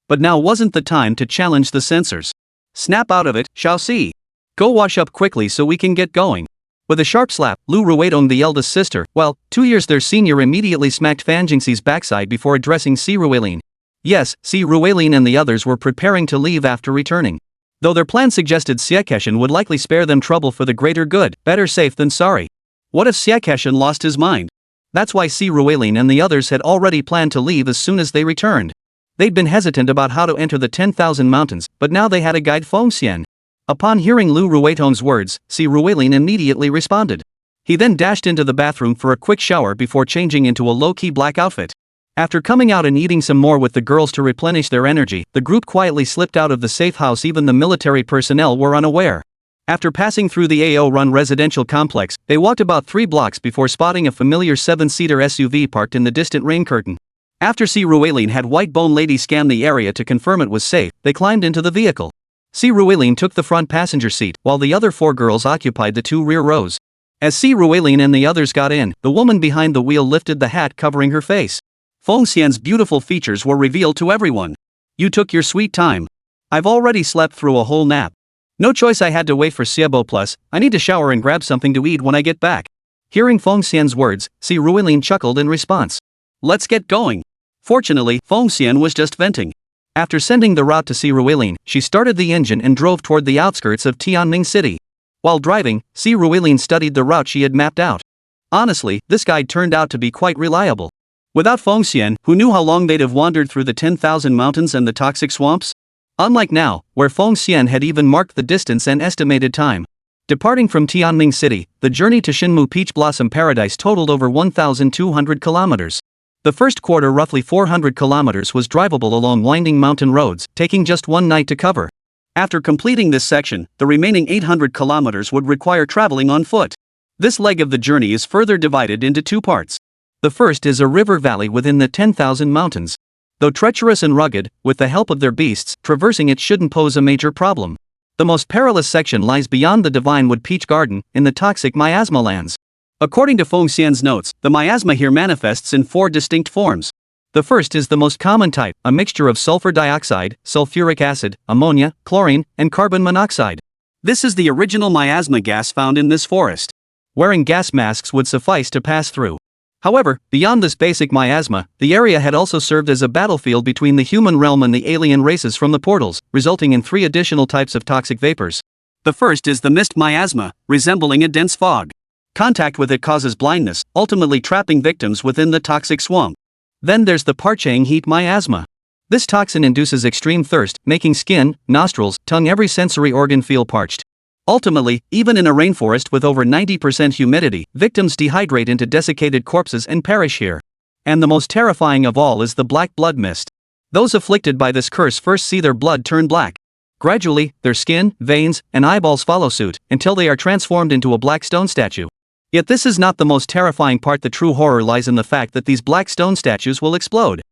But now wasn't the time to challenge the censors. Snap out of it, Shao Si. Go wash up quickly so we can get going. With a sharp slap, Lu Ruidong, the eldest sister, 2 years their senior, immediately smacked Fan Jingxi's backside before addressing Si Ruelin. Yes, Si Ruelin and the others were preparing to leave after returning. Though their plan suggested Xia Keshin would likely spare them trouble for the greater good, better safe than sorry. What if Xia Keshin lost his mind? That's why Si Ruelin and the others had already planned to leave as soon as they returned. They'd been hesitant about how to enter the 10,000 mountains, but now they had a guide, Feng Xian. Upon hearing Lu Ruidong's words, Si Ruelin immediately responded. He then dashed into the bathroom for a quick shower before changing into a low-key black outfit. After coming out and eating some more with the girls to replenish their energy, the group quietly slipped out of the safe house. Even the military personnel were unaware. After passing through the AO Run residential complex, they walked about 3 blocks before spotting a familiar 7-seater SUV parked in the distant rain curtain. After Si Ruelin had White Bone Lady scan the area to confirm it was safe, they climbed into the vehicle. Si Ruelin took the front passenger seat, while the other 4 girls occupied the 2 rear rows. As Si Ruelin and the others got in, the woman behind the wheel lifted the hat covering her face. Feng Xian's beautiful features were revealed to everyone. "You took your sweet time. I've already slept through a whole nap. No choice, I had to wait for Xia Bo, plus, I need to shower and grab something to eat when I get back." Hearing Feng Xian's words, Si Ruelin chuckled in response. "Let's get going." Fortunately, Feng Xian was just venting. After sending the route to Si Ruelin, she started the engine and drove toward the outskirts of Tianming City. While driving, Si Ruelin studied the route she had mapped out. Honestly, this guide turned out to be quite reliable. Without Feng Xian, who knew how long they'd have wandered through the 10,000 mountains and the toxic swamps? Unlike now, where Feng Xian had even marked the distance and estimated time. Departing from Tianming City, the journey to Shinmu Peach Blossom Paradise totaled over 1,200 kilometers. The first quarter, roughly 400 kilometers, was drivable along winding mountain roads, taking just one night to cover. After completing this section, the remaining 800 kilometers would require traveling on foot. This leg of the journey is further divided into two parts. The first is a river valley within the 10,000 mountains. Though treacherous and rugged, with the help of their beasts, traversing it shouldn't pose a major problem. The most perilous section lies beyond the Divine Wood Peach Garden, in the toxic miasma lands. According to Feng Xian's notes, the miasma here manifests in 4 distinct forms. The first is the most common type, a mixture of sulfur dioxide, sulfuric acid, ammonia, chlorine, and carbon monoxide. This is the original miasma gas found in this forest. Wearing gas masks would suffice to pass through. However, beyond this basic miasma, the area had also served as a battlefield between the human realm and the alien races from the portals, resulting in 3 additional types of toxic vapors. The first is the mist miasma, resembling a dense fog. Contact with it causes blindness, ultimately trapping victims within the toxic swamp. Then there's the parching heat miasma. This toxin induces extreme thirst, making skin, nostrils, tongue, every sensory organ feel parched. Ultimately, even in a rainforest with over 90% humidity, victims dehydrate into desiccated corpses and perish here. And the most terrifying of all is the black blood mist. Those afflicted by this curse first see their blood turn black. Gradually, their skin, veins, and eyeballs follow suit, until they are transformed into a black stone statue. Yet this is not the most terrifying part. The true horror lies in the fact that these black stone statues will explode.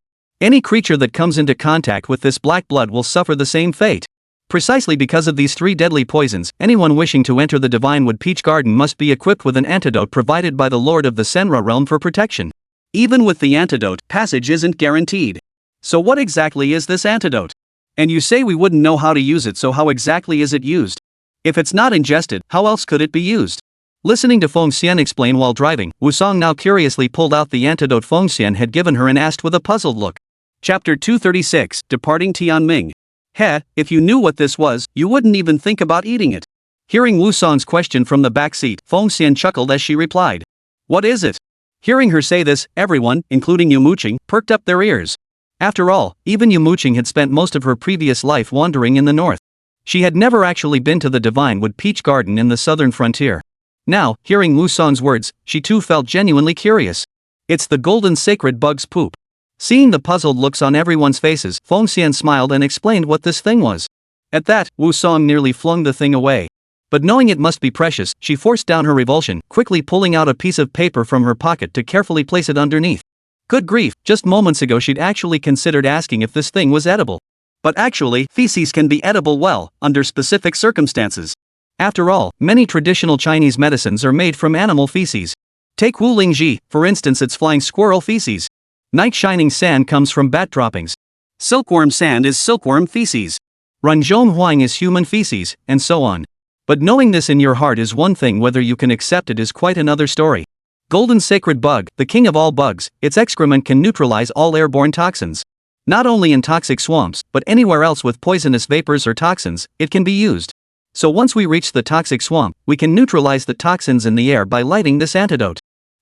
Any creature that comes into contact with this black blood will suffer the same fate. Precisely because of these 3 deadly poisons, anyone wishing to enter the Divine Wood Peach Garden must be equipped with an antidote provided by the Lord of the Senra realm for protection. Even with the antidote, passage isn't guaranteed. So what exactly is this antidote? And you say we wouldn't know how to use it, so how exactly is it used? If it's not ingested, how else could it be used? Listening to Feng Xian explain while driving, Wusong now curiously pulled out the antidote Feng Xian had given her and asked with a puzzled look. Chapter 236, Departing Tianming. Heh, if you knew what this was, you wouldn't even think about eating it. Hearing Wusong's question from the back seat, Feng Xian chuckled as she replied. What is it? Hearing her say this, everyone, including Yumo Qing, perked up their ears. After all, even Yumo Qing had spent most of her previous life wandering in the north. She had never actually been to the Divine Wood Peach Garden in the southern frontier. Now, hearing Wusong's words, she too felt genuinely curious. It's the golden sacred bug's poop. Seeing the puzzled looks on everyone's faces, Feng Xian smiled and explained what this thing was. At that, Wusong nearly flung the thing away. But knowing it must be precious, she forced down her revulsion, quickly pulling out a piece of paper from her pocket to carefully place it underneath. Good grief, just moments ago she'd actually considered asking if this thing was edible. But actually, feces can be edible well, under specific circumstances. After all, many traditional Chinese medicines are made from animal feces. Take Wu Lingji, for instance, it's flying squirrel feces. Night shining sand comes from bat droppings. Silkworm sand is silkworm feces. Ranzhong Huang is human feces, and so on. But knowing this in your heart is one thing, whether you can accept it is quite another story. Golden sacred bug, the king of all bugs, its excrement can neutralize all airborne toxins. Not only in toxic swamps, but anywhere else with poisonous vapors or toxins, it can be used. So once we reach the toxic swamp, we can neutralize the toxins in the air by lighting this antidote.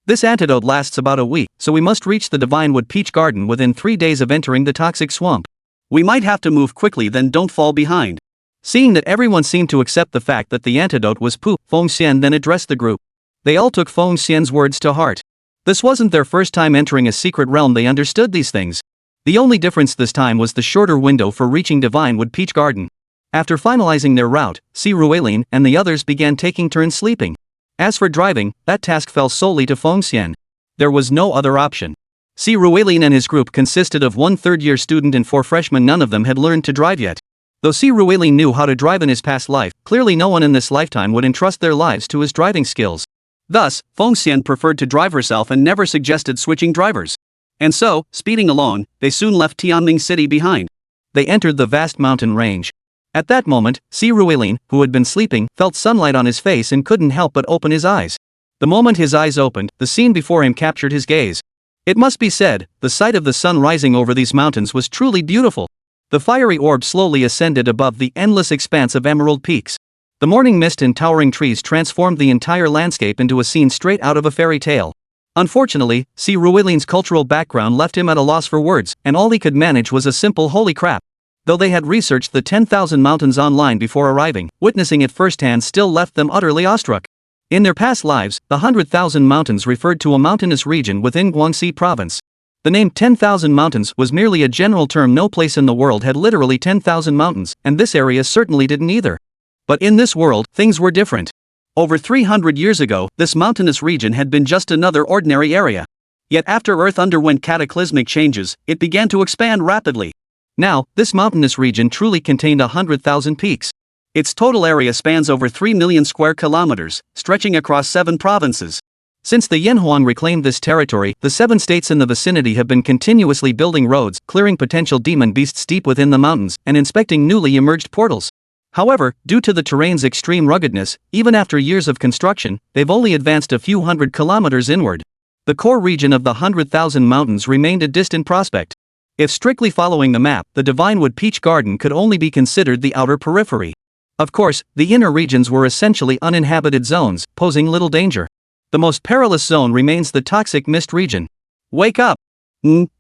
This antidote lasts about a week, so we must reach the Divine Wood Peach Garden within 3 days of entering the toxic swamp. We might have to move quickly, then don't fall behind. Seeing that everyone seemed to accept the fact that the antidote was poop, Feng Xian then addressed the group. They all took Feng Xian's words to heart. This wasn't their first time entering a secret realm, they understood these things. The only difference this time was the shorter window for reaching Divine Wood Peach Garden. After finalizing their route, Si Ruilin and the others began taking turns sleeping. As for driving, that task fell solely to Feng Xian. There was no other option. Si Ruilin and his group consisted of 1 third-year student and 4 freshmen. None of them had learned to drive yet. Though Si Ruilin knew how to drive in his past life, clearly no one in this lifetime would entrust their lives to his driving skills. Thus, Feng Xian preferred to drive herself and never suggested switching drivers. And so, speeding alone, they soon left Tianming City behind. They entered the vast mountain range. At that moment, Si Ruilin, who had been sleeping, felt sunlight on his face and couldn't help but open his eyes. The moment his eyes opened, the scene before him captured his gaze. It must be said, the sight of the sun rising over these mountains was truly beautiful. The fiery orb slowly ascended above the endless expanse of emerald peaks. The morning mist and towering trees transformed the entire landscape into a scene straight out of a fairy tale. Unfortunately, Si Ruilin's cultural background left him at a loss for words, and all he could manage was a simple "holy crap." Though they had researched the 10,000 mountains online before arriving, witnessing it firsthand still left them utterly awestruck. In their past lives, the 100,000 mountains referred to a mountainous region within Guangxi province. The name 10,000 mountains was merely a general term. No place in the world had literally 10,000 mountains, and this area certainly didn't either. But in this world, things were different. Over 300 years ago, this mountainous region had been just another ordinary area. Yet after Earth underwent cataclysmic changes, it began to expand rapidly. Now, this mountainous region truly contained 100,000 peaks. Its total area spans over 3 million square kilometers, stretching across 7 provinces. Since the Yanhuang reclaimed this territory, the 7 states in the vicinity have been continuously building roads, clearing potential demon beasts deep within the mountains, and inspecting newly emerged portals. However, due to the terrain's extreme ruggedness, even after years of construction, they've only advanced a few hundred kilometers inward. The core region of the 100,000 mountains remained a distant prospect. If strictly following the map, the Divinewood Peach Garden could only be considered the outer periphery. Of course, the inner regions were essentially uninhabited zones, posing little danger. The most perilous zone remains the toxic mist region. Wake up!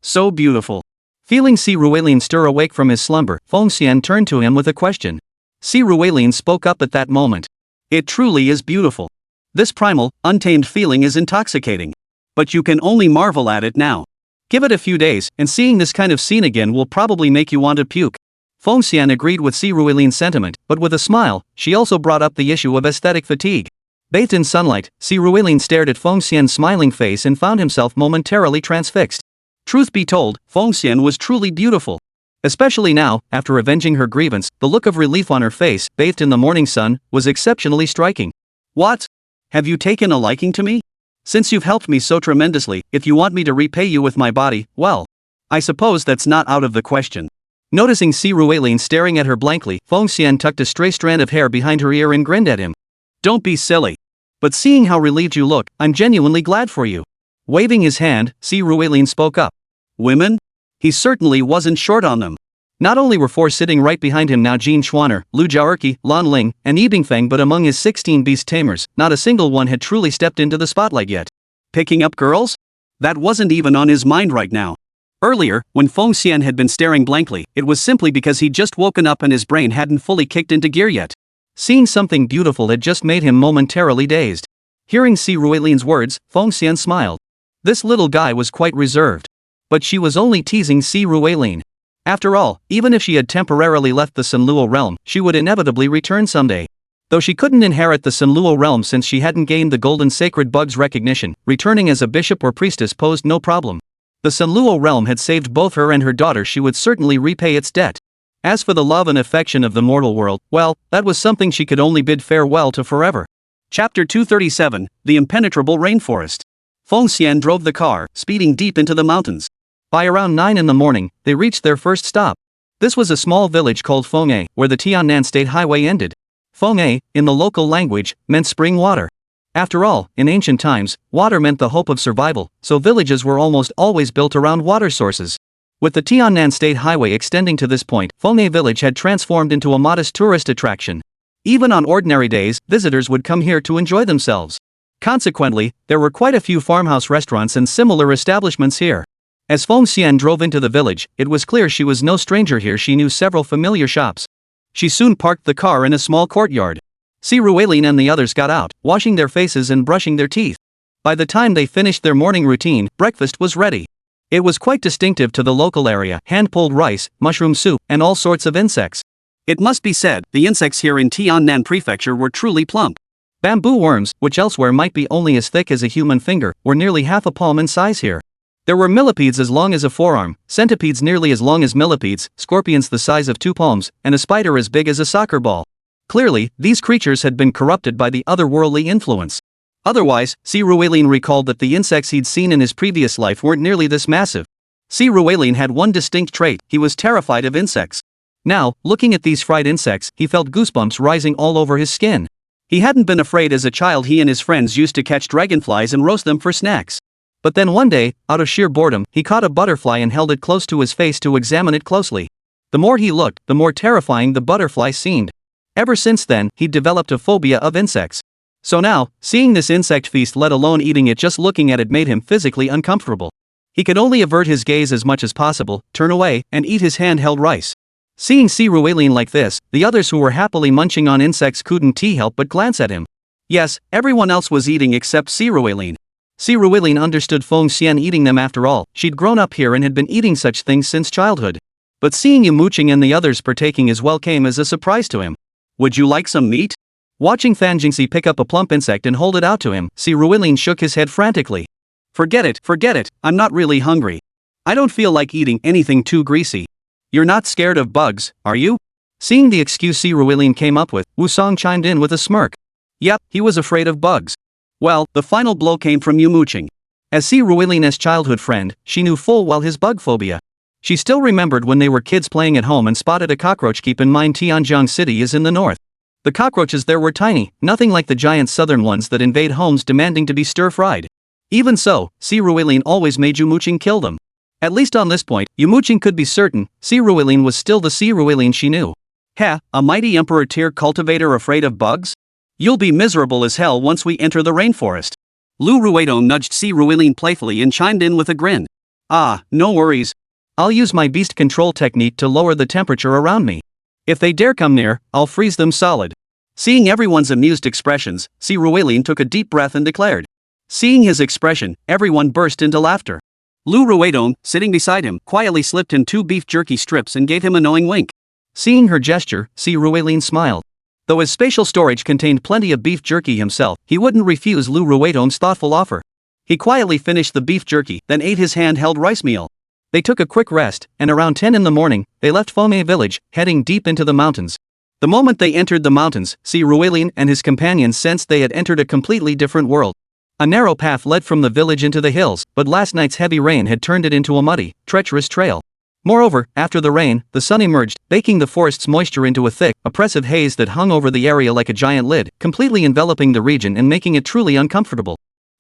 So beautiful. Feeling Si Ruelin stir awake from his slumber, Feng Xian turned to him with a question. Si Ruelin spoke up at that moment. It truly is beautiful. This primal, untamed feeling is intoxicating. But you can only marvel at it now. Give it a few days, and seeing this kind of scene again will probably make you want to puke. Feng Xian agreed with Si Ruelin's sentiment, but with a smile, she also brought up the issue of aesthetic fatigue. Bathed in sunlight, Si Ruelin stared at Feng Xian's smiling face and found himself momentarily transfixed. Truth be told, Feng Xian was truly beautiful. Especially now, after avenging her grievance, the look of relief on her face, bathed in the morning sun, was exceptionally striking. What? Have you taken a liking to me? Since you've helped me so tremendously, if you want me to repay you with my body, well, I suppose that's not out of the question. Noticing Si Ruelin staring at her blankly, Feng Xian tucked a stray strand of hair behind her ear and grinned at him. Don't be silly. But seeing how relieved you look, I'm genuinely glad for you. Waving his hand, Si Ruelin spoke up. Women? He certainly wasn't short on them. Not only were 4 sitting right behind him now, Jin Schwanner, Lu Jiaerqi, Lan Ling, and Yibingfeng, but among his 16 beast tamers, not a single one had truly stepped into the spotlight yet. Picking up girls? That wasn't even on his mind right now. Earlier, when Feng Xian had been staring blankly, it was simply because he'd just woken up and his brain hadn't fully kicked into gear yet. Seeing something beautiful had just made him momentarily dazed. Hearing Si Ruelin's words, Feng Xian smiled. This little guy was quite reserved. But she was only teasing Si Ruelin. After all, even if she had temporarily left the Sanluo realm, she would inevitably return someday. Though she couldn't inherit the Sanluo realm since she hadn't gained the golden sacred bug's recognition, returning as a bishop or priestess posed no problem. The Sanluo realm had saved both her and her daughter. She would certainly repay its debt. As for the love and affection of the mortal world, well, that was something she could only bid farewell to forever. Chapter 237, The Impenetrable Rainforest. Feng Xian drove the car, speeding deep into the mountains. By around 9 in the morning, they reached their first stop. This was a small village called Fenghe, where the Tiannan State Highway ended. Fenghe, in the local language, meant spring water. After all, in ancient times, water meant the hope of survival, so villages were almost always built around water sources. With the Tiannan State Highway extending to this point, Fenghe village had transformed into a modest tourist attraction. Even on ordinary days, visitors would come here to enjoy themselves. Consequently, there were quite a few farmhouse restaurants and similar establishments here. As Feng Xian drove into the village, it was clear she was no stranger here. She knew several familiar shops. She soon parked the car in a small courtyard. Si Ruelin and the others got out, washing their faces and brushing their teeth. By the time they finished their morning routine, breakfast was ready. It was quite distinctive to the local area: hand-pulled rice, mushroom soup, and all sorts of insects. It must be said, the insects here in Tiannan Prefecture were truly plump. Bamboo worms, which elsewhere might be only as thick as a human finger, were nearly half a palm in size here. There were millipedes as long as a forearm, centipedes nearly as long as millipedes, scorpions the size of 2 palms, and a spider as big as a soccer ball. Clearly, these creatures had been corrupted by the otherworldly influence. Otherwise, Si Ruelin recalled that the insects he'd seen in his previous life weren't nearly this massive. Si Ruelin had one distinct trait: he was terrified of insects. Now, looking at these fried insects, he felt goosebumps rising all over his skin. He hadn't been afraid as a child. He and his friends used to catch dragonflies and roast them for snacks. But then one day, out of sheer boredom, he caught a butterfly and held it close to his face to examine it closely. The more he looked, the more terrifying the butterfly seemed. Ever since then, he'd developed a phobia of insects. So now, seeing this insect feast, let alone eating it, just looking at it made him physically uncomfortable. He could only avert his gaze as much as possible, turn away, and eat his hand-held rice. Seeing Si Ruelin like this, the others who were happily munching on insects couldn't help but glance at him. Yes, everyone else was eating except Si Ruelin. Si Ruelin understood Feng Xian eating them after all, she'd grown up here and had been eating such things since childhood. But seeing Yumo Qing and the others partaking as well came as a surprise to him. Would you like some meat? Watching Fan Jingxi pick up a plump insect and hold it out to him, Si Ruelin shook his head frantically. Forget it, I'm not really hungry. I don't feel like eating anything too greasy. You're not scared of bugs, are you? Seeing the excuse Si Ruelin came up with, Wu Song chimed in with a smirk. Yep, he was afraid of bugs. Well, the final blow came from Yumo Qing. As Si Ruelin's childhood friend, she knew full well his bug phobia. She still remembered when they were kids playing at home and spotted a cockroach. Keep in mind Tianjiang City is in the north. The cockroaches there were tiny, nothing like the giant southern ones that invade homes demanding to be stir-fried. Even so, Si Ruelin always made Yumo Qing kill them. At least on this point, Yumo Qing could be certain, Si Ruelin was still the Si Ruelin she knew. Heh, a mighty emperor tier cultivator afraid of bugs? You'll be miserable as hell once we enter the rainforest. Lu Ruidong nudged Si Ruelin playfully and chimed in with a grin. Ah, no worries. I'll use my beast control technique to lower the temperature around me. If they dare come near, I'll freeze them solid. Seeing everyone's amused expressions, Si Ruelin took a deep breath and declared. Seeing his expression, everyone burst into laughter. Lu Ruidong, sitting beside him, quietly slipped him 2 beef jerky strips and gave him a knowing wink. Seeing her gesture, Si Ruelin smiled. Though his spatial storage contained plenty of beef jerky himself, he wouldn't refuse Lu Ruidong's thoughtful offer. He quietly finished the beef jerky, then ate his handheld rice meal. They took a quick rest, and around 10 in the morning, they left Fome village, heading deep into the mountains. The moment they entered the mountains, Si Ruelin and his companions sensed they had entered a completely different world. A narrow path led from the village into the hills, but last night's heavy rain had turned it into a muddy, treacherous trail. Moreover, after the rain, the sun emerged, baking the forest's moisture into a thick, oppressive haze that hung over the area like a giant lid, completely enveloping the region and making it truly uncomfortable.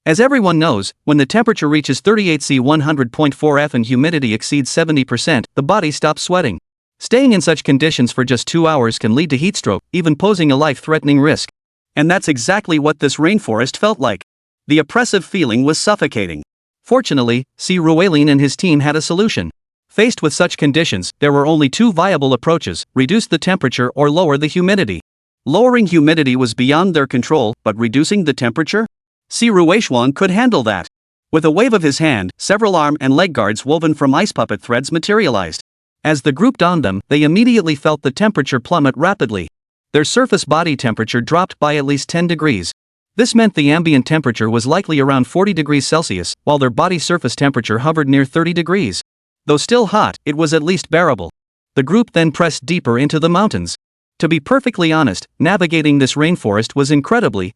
As everyone knows, when the temperature reaches 38°C 100.4 F and humidity exceeds 70%, the body stops sweating. Staying in such conditions for just 2 hours can lead to heatstroke, even posing a life-threatening risk. And that's exactly what this rainforest felt like. The oppressive feeling was suffocating. Fortunately, Si Ruelin and his team had a solution. Faced with such conditions, there were only 2 viable approaches: reduce the temperature or lower the humidity. Lowering humidity was beyond their control, but reducing the temperature? Si Rueishuang could handle that. With a wave of his hand, several arm and leg guards woven from ice puppet threads materialized. As the group donned them, they immediately felt the temperature plummet rapidly. Their surface body temperature dropped by at least 10 degrees. This meant the ambient temperature was likely around 40 degrees Celsius, while their body surface temperature hovered near 30 degrees. Though still hot, it was at least bearable. The group then pressed deeper into the mountains. To be perfectly honest, navigating this rainforest was incredibly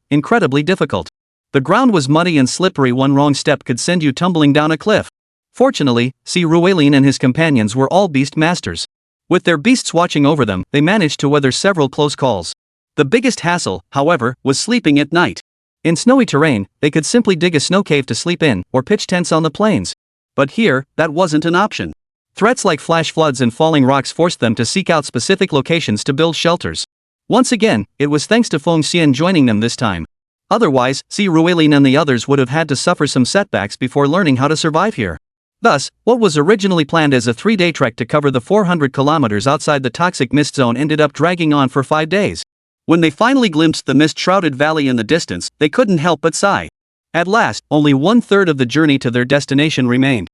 difficult. The ground was muddy and slippery. One wrong step could send you tumbling down a cliff. Fortunately, Si Ruelin and his companions were all beast masters. With their beasts watching over them, they managed to weather several close calls. The biggest hassle, however, was sleeping at night. In snowy terrain, they could simply dig a snow cave to sleep in, or pitch tents on the plains. But here, that wasn't an option. Threats like flash floods and falling rocks forced them to seek out specific locations to build shelters. Once again, it was thanks to Feng Xian joining them this time. Otherwise, Si Ruelin and the others would have had to suffer some setbacks before learning how to survive here. Thus, what was originally planned as a 3-day trek to cover the 400 kilometers outside the toxic mist zone ended up dragging on for 5 days. When they finally glimpsed the mist-shrouded valley in the distance, they couldn't help but sigh. At last, only 1/3 of the journey to their destination remained.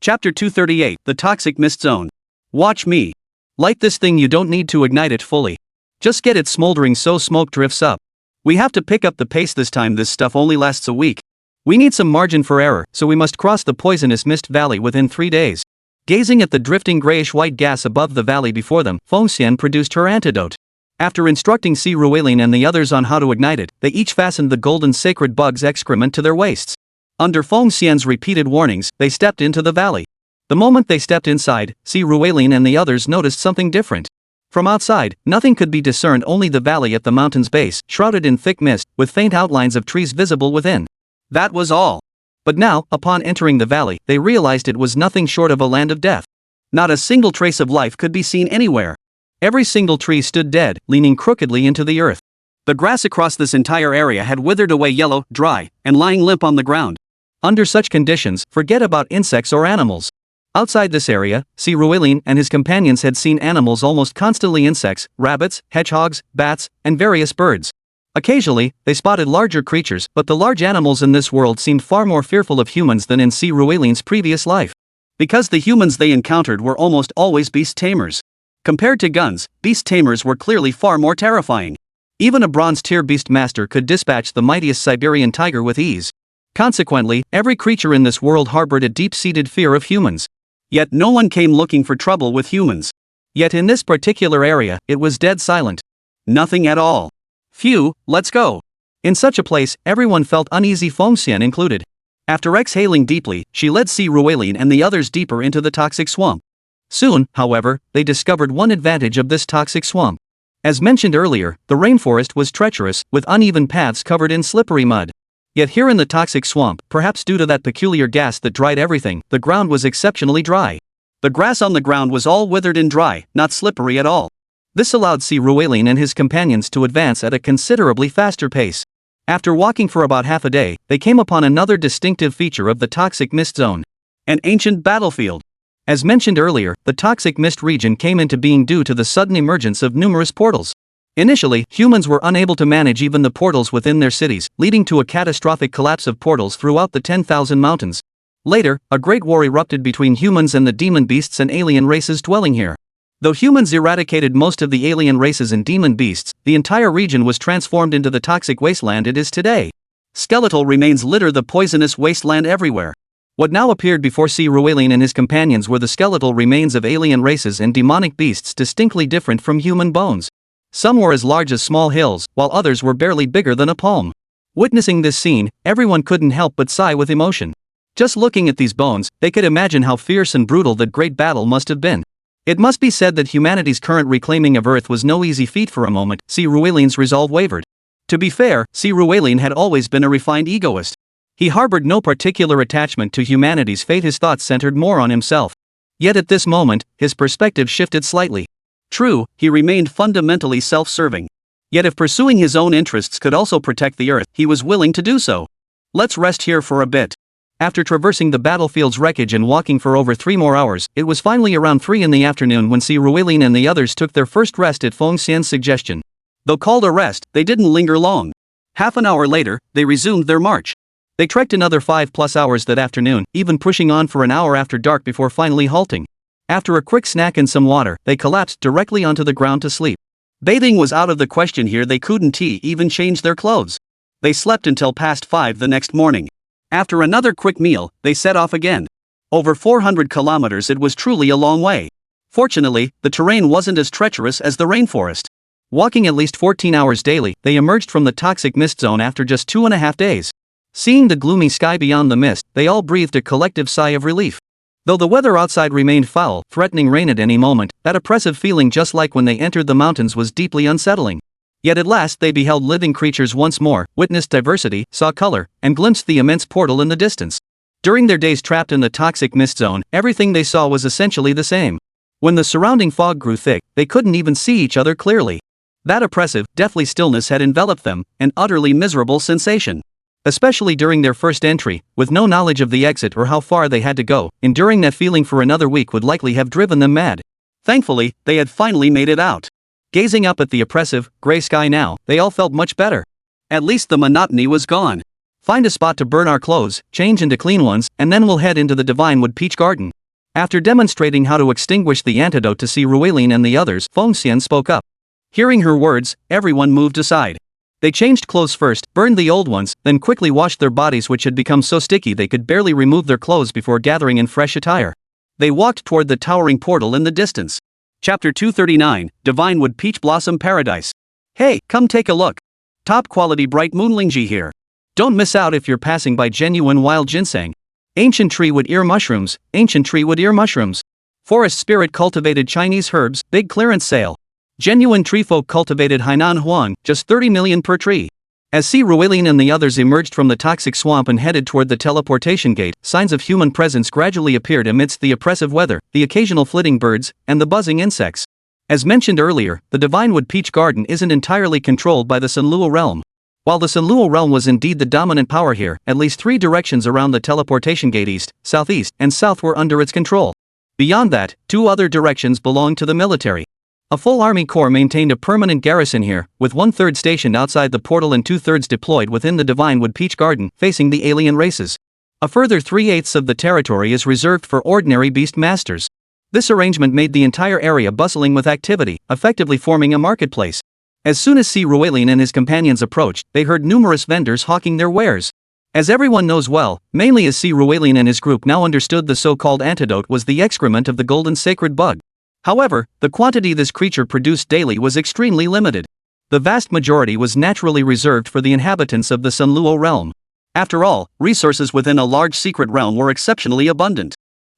Chapter 238, The Toxic Mist Zone. Watch me. Light this thing, you don't need to ignite it fully. Just get it smoldering so smoke drifts up. We have to pick up the pace this time, this stuff only lasts a week. We need some margin for error, so we must cross the poisonous mist valley within 3 days. Gazing at the drifting grayish-white gas above the valley before them, Feng Xian produced her antidote. After instructing Si Ruelin and the others on how to ignite it, they each fastened the golden sacred bug's excrement to their waists. Under Feng Xian's repeated warnings, they stepped into the valley. The moment they stepped inside, Si Ruelin and the others noticed something different. From outside, nothing could be discerned, only the valley at the mountain's base, shrouded in thick mist, with faint outlines of trees visible within. That was all. But now, upon entering the valley, they realized it was nothing short of a land of death. Not a single trace of life could be seen anywhere. Every single tree stood dead, leaning crookedly into the earth. The grass across this entire area had withered away, yellow, dry, and lying limp on the ground. Under such conditions, forget about insects or animals. Outside this area, Ruelin and his companions had seen animals almost constantly: insects, rabbits, hedgehogs, bats, and various birds. Occasionally, they spotted larger creatures, but the large animals in this world seemed far more fearful of humans than in Ruelin's previous life. Because the humans they encountered were almost always beast tamers. Compared to guns, beast tamers were clearly far more terrifying. Even a bronze-tier beast master could dispatch the mightiest Siberian tiger with ease. Consequently, every creature in this world harbored a deep-seated fear of humans. Yet no one came looking for trouble with humans. Yet in this particular area, it was dead silent. Nothing at all. Phew, let's go. In such a place, everyone felt uneasy, Fengxian included. After exhaling deeply, she led Ruelin and the others deeper into the toxic swamp. Soon, however, they discovered one advantage of this toxic swamp. As mentioned earlier, the rainforest was treacherous, with uneven paths covered in slippery mud. Yet here in the toxic swamp, perhaps due to that peculiar gas that dried everything, the ground was exceptionally dry. The grass on the ground was all withered and dry, not slippery at all. This allowed Ruelin and his companions to advance at a considerably faster pace. After walking for about half a day, they came upon another distinctive feature of the toxic mist zone: an ancient battlefield. As mentioned earlier, the toxic mist region came into being due to the sudden emergence of numerous portals. Initially, humans were unable to manage even the portals within their cities, leading to a catastrophic collapse of portals throughout the 10,000 mountains. Later, a great war erupted between humans and the demon beasts and alien races dwelling here. Though humans eradicated most of the alien races and demon beasts, the entire region was transformed into the toxic wasteland it is today. Skeletal remains litter the poisonous wasteland everywhere. What now appeared before Ruelin and his companions were the skeletal remains of alien races and demonic beasts distinctly different from human bones. Some were as large as small hills, while others were barely bigger than a palm. Witnessing this scene, everyone couldn't help but sigh with emotion. Just looking at these bones, they could imagine how fierce and brutal that great battle must have been. It must be said that humanity's current reclaiming of Earth was no easy feat. For a moment, Ruelin's resolve wavered. To be fair, Ruelin had always been a refined egoist. He harbored no particular attachment to humanity's fate. His thoughts centered more on himself. Yet at this moment, his perspective shifted slightly. True, he remained fundamentally self-serving. Yet if pursuing his own interests could also protect the Earth, he was willing to do so. Let's rest here for a bit. After traversing the battlefield's wreckage and walking for over 3 more hours, it was finally around 3 in the afternoon when Ruelin and the others took their first rest at Fengxian's suggestion. Though called a rest, they didn't linger long. Half an hour later, they resumed their march. They trekked another 5+ hours that afternoon, even pushing on for an hour after dark before finally halting. After a quick snack and some water, they collapsed directly onto the ground to sleep. Bathing was out of the question here. They couldn't even change their clothes. They slept until past 5 the next morning. After another quick meal, they set off again. Over 400 kilometers, it was truly a long way. Fortunately, the terrain wasn't as treacherous as the rainforest. Walking at least 14 hours daily, they emerged from the toxic mist zone after just 2.5 days. Seeing the gloomy sky beyond the mist, they all breathed a collective sigh of relief. Though the weather outside remained foul, threatening rain at any moment, that oppressive feeling just like when they entered the mountains was deeply unsettling. Yet at last they beheld living creatures once more, witnessed diversity, saw color, and glimpsed the immense portal in the distance. During their days trapped in the toxic mist zone, everything they saw was essentially the same. When the surrounding fog grew thick, they couldn't even see each other clearly. That oppressive, deathly stillness had enveloped them, an utterly miserable sensation. Especially during their first entry, with no knowledge of the exit or how far they had to go, enduring that feeling for another week would likely have driven them mad. Thankfully, they had finally made it out. Gazing up at the oppressive, gray sky now, they all felt much better. At least the monotony was gone. Find a spot to burn our clothes, change into clean ones, and then we'll head into the Divine Wood Peach Garden. After demonstrating how to extinguish the antidote to Ruelin and the others, Fengxian spoke up. Hearing her words, everyone moved aside. They changed clothes first, burned the old ones, then quickly washed their bodies, which had become so sticky they could barely remove their clothes before gathering in fresh attire. They walked toward the towering portal in the distance. Chapter 239, Divine Wood Peach Blossom Paradise. Hey, come take a look. Top quality bright moonlingji here. Don't miss out if you're passing by genuine wild ginseng. Ancient tree wood ear mushrooms, ancient tree wood ear mushrooms. Forest spirit cultivated Chinese herbs, big clearance sale. Genuine treefolk cultivated Hainan Huang, just 30 million per tree. As Ruelin and the others emerged from the toxic swamp and headed toward the teleportation gate, signs of human presence gradually appeared amidst the oppressive weather, the occasional flitting birds, and the buzzing insects. As mentioned earlier, the Divine Wood Peach Garden isn't entirely controlled by the Sunluo realm. While the Sunluo realm was indeed the dominant power here, at least 3 directions around the teleportation gate, east, southeast, and south, were under its control. Beyond that, 2 other directions belonged to the military. A full army corps maintained a permanent garrison here, with 1/3 stationed outside the portal and 2/3 deployed within the Divinewood Peach Garden, facing the alien races. A further 3/8 of the territory is reserved for ordinary beast masters. This arrangement made the entire area bustling with activity, effectively forming a marketplace. As soon as Si Ruelin and his companions approached, they heard numerous vendors hawking their wares. As everyone knows well, mainly as Si Ruelin and his group now understood, the so-called antidote was the excrement of the golden sacred bug. However, the quantity this creature produced daily was extremely limited. The vast majority was naturally reserved for the inhabitants of the Sunluo realm. After all, resources within a large secret realm were exceptionally abundant.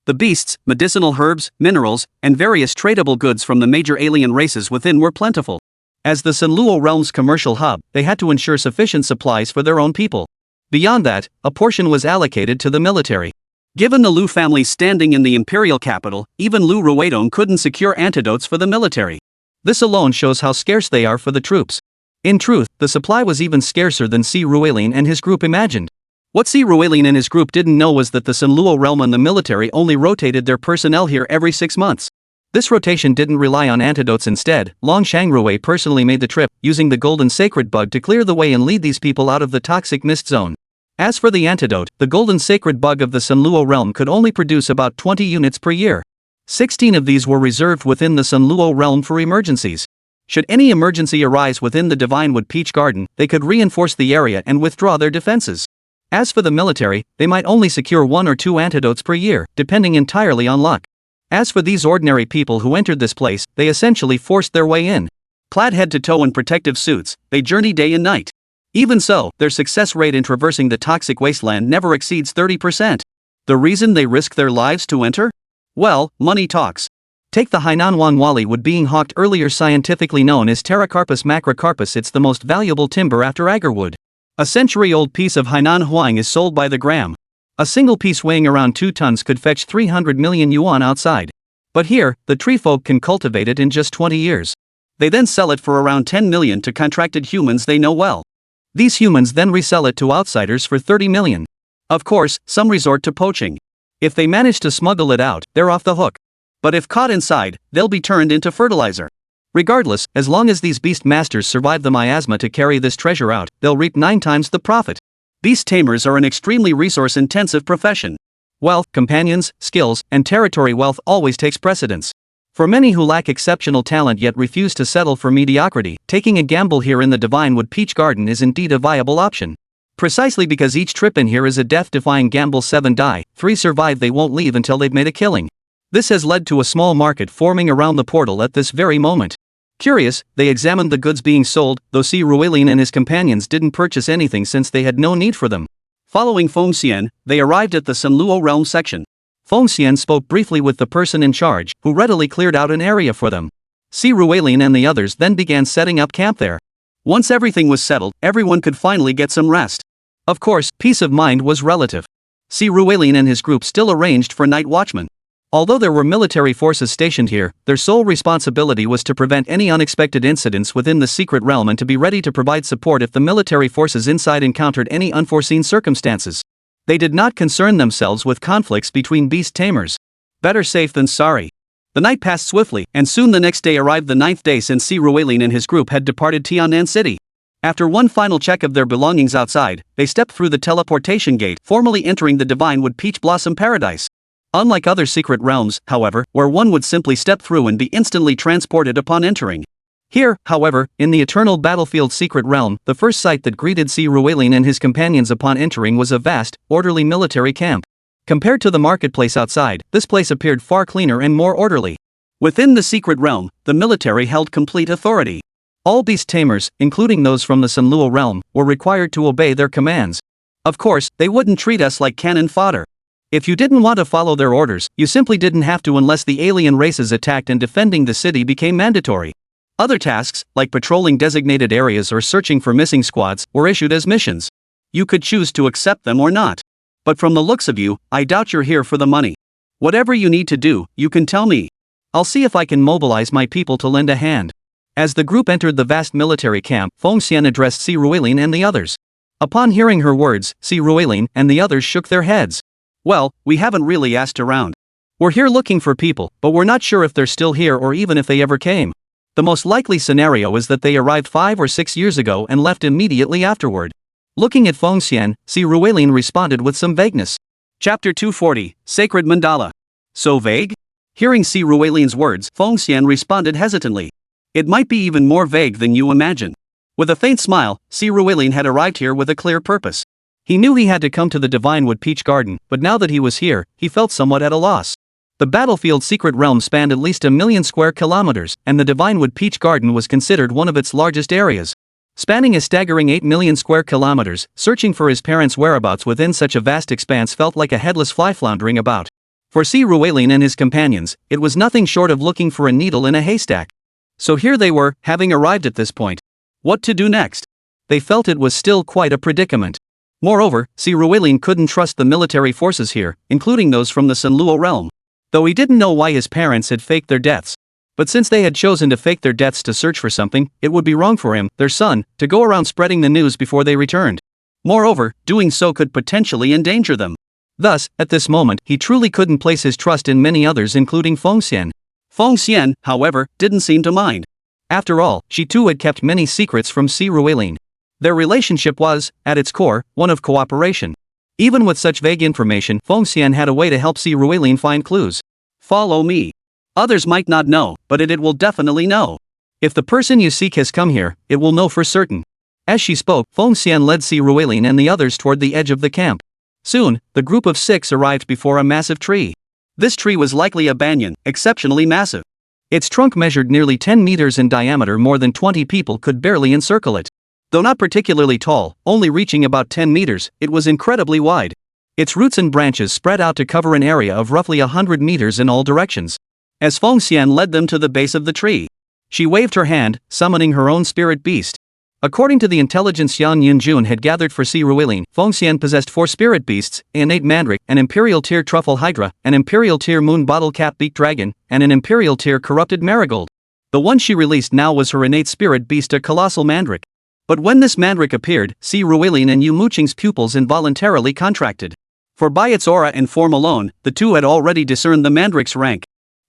The beasts, medicinal herbs, minerals, and various tradable goods from the major alien races within were plentiful. As the Sunluo realm's commercial hub, they had to ensure sufficient supplies for their own people. Beyond that, a portion was allocated to the military. Given the Lu family's standing in the imperial capital, even Lu Ruedong couldn't secure antidotes for the military. This alone shows how scarce they are for the troops. In truth, the supply was even scarcer than Si Ruelin and his group imagined. What Si Ruelin and his group didn't know was that the Sunluo realm and the military only rotated their personnel here every 6 months. This rotation didn't rely on antidotes. Instead, Long Shangrui personally made the trip, using the golden sacred bug to clear the way and lead these people out of the toxic mist zone. As for the antidote, the golden sacred bug of the Sunluo realm could only produce about 20 units per year. 16 of these were reserved within the Sunluo realm for emergencies. Should any emergency arise within the Divinewood Peach Garden, they could reinforce the area and withdraw their defenses. As for the military, they might only secure 1 or 2 antidotes per year, depending entirely on luck. As for these ordinary people who entered this place, they essentially forced their way in. Clad head to toe in protective suits, they journey day and night. Even so, their success rate in traversing the toxic wasteland never exceeds 30%. The reason they risk their lives to enter? Well, money talks. Take the Hainan Wanwali wood being hawked earlier, scientifically known as Pterocarpus macrocarpus. It's the most valuable timber after agarwood. A century-old piece of Hainan Huang is sold by the gram. A single piece weighing around 2 tons could fetch 300 million yuan outside. But here, the tree folk can cultivate it in just 20 years. They then sell it for around 10 million to contracted humans they know well. These humans then resell it to outsiders for 30 million. Of course, some resort to poaching. If they manage to smuggle it out, they're off the hook. But if caught inside, they'll be turned into fertilizer. Regardless, as long as these beast masters survive the miasma to carry this treasure out, they'll reap 9 times the profit. Beast tamers are an extremely resource-intensive profession. Wealth, companions, skills, and territory wealth always takes precedence. For many who lack exceptional talent yet refuse to settle for mediocrity, taking a gamble here in the Divinewood Peach Garden is indeed a viable option. Precisely because each trip in here is a death-defying gamble. 7 die, 3 survive, they won't leave until they've made a killing. This has led to a small market forming around the portal at this very moment. Curious, they examined the goods being sold, though Si Ruelin and his companions didn't purchase anything since they had no need for them. Following Feng Xian, they arrived at the Sunluo realm section. Feng Xian spoke briefly with the person in charge, who readily cleared out an area for them. Si Ruelin and the others then began setting up camp there. Once everything was settled, everyone could finally get some rest. Of course, peace of mind was relative. Si Ruelin and his group still arranged for night watchmen. Although there were military forces stationed here, their sole responsibility was to prevent any unexpected incidents within the secret realm and to be ready to provide support if the military forces inside encountered any unforeseen circumstances. They did not concern themselves with conflicts between beast tamers. Better safe than sorry. The night passed swiftly, and soon the next day arrived, the 9th day since Si Ruelin and his group had departed Tianan City. After one final check of their belongings outside, they stepped through the teleportation gate, formally entering the Divinewood Peach Blossom Paradise. Unlike other secret realms, however, where one would simply step through and be instantly transported upon entering. Here, however, in the eternal battlefield secret realm, the first sight that greeted Si Ruelin and his companions upon entering was a vast, orderly military camp. Compared to the marketplace outside, this place appeared far cleaner and more orderly. Within the secret realm, the military held complete authority. All beast tamers, including those from the Sunluo realm, were required to obey their commands. Of course, they wouldn't treat us like cannon fodder. If you didn't want to follow their orders, you simply didn't have to unless the alien races attacked and defending the city became mandatory. Other tasks, like patrolling designated areas or searching for missing squads, were issued as missions. You could choose to accept them or not. But from the looks of you, I doubt you're here for the money. Whatever you need to do, you can tell me. I'll see if I can mobilize my people to lend a hand. As the group entered the vast military camp, Feng Xian addressed Si Ruelin and the others. Upon hearing her words, Si Ruelin and the others shook their heads. Well, we haven't really asked around. We're here looking for people, but we're not sure if they're still here or even if they ever came. The most likely scenario is that they arrived 5 or 6 years ago and left immediately afterward. Looking at Feng Xian, Si Ruilin responded with some vagueness. Chapter 240, Sacred Mandala. So vague? Hearing Si Ruilin's words, Feng Xian responded hesitantly. It might be even more vague than you imagine. With a faint smile, Si Ruilin had arrived here with a clear purpose. He knew he had to come to the Divinewood Peach Garden, but now that he was here, he felt somewhat at a loss. The battlefield's secret realm spanned at least 1,000,000 square kilometers, and the Divinewood Peach Garden was considered one of its largest areas. Spanning a staggering 8 million square kilometers, searching for his parents' whereabouts within such a vast expanse felt like a headless fly floundering about. For Si Ruilin and his companions, it was nothing short of looking for a needle in a haystack. So here they were, having arrived at this point. What to do next? They felt it was still quite a predicament. Moreover, Si Ruilin couldn't trust the military forces here, including those from the Sanluo realm. Though he didn't know why his parents had faked their deaths. But since they had chosen to fake their deaths to search for something, it would be wrong for him, their son, to go around spreading the news before they returned. Moreover, doing so could potentially endanger them. Thus, at this moment, he truly couldn't place his trust in many others including Feng Xian. Feng Xian, however, didn't seem to mind. After all, she too had kept many secrets from Si Ruilin. Their relationship was, at its core, one of cooperation. Even with such vague information, Feng Xian had a way to help Si Ruilin find clues. Follow me. Others might not know, but it will definitely know. If the person you seek has come here, it will know for certain. As she spoke, Feng Xian led Si Ruilin and the others toward the edge of the camp. Soon, the group of 6 arrived before a massive tree. This tree was likely a banyan, exceptionally massive. Its trunk measured nearly 10 meters in diameter. More than 20 people could barely encircle it. Though not particularly tall, only reaching about 10 meters, it was incredibly wide. Its roots and branches spread out to cover an area of roughly 100 meters in all directions. As Feng Xian led them to the base of the tree, she waved her hand, summoning her own spirit beast. According to the intelligence Yan Yunjun had gathered for Si Ruilin, Feng Xian possessed 4 spirit beasts, an innate mandrake, an imperial tier truffle hydra, an imperial tier moon bottle cap beak dragon, and an imperial tier corrupted marigold. The one she released now was her innate spirit beast, a colossal mandrake. But when this mandrake appeared, Si Ruilin and Yumo Qing's pupils involuntarily contracted. For by its aura and form alone, the two had already discerned the mandrake's rank.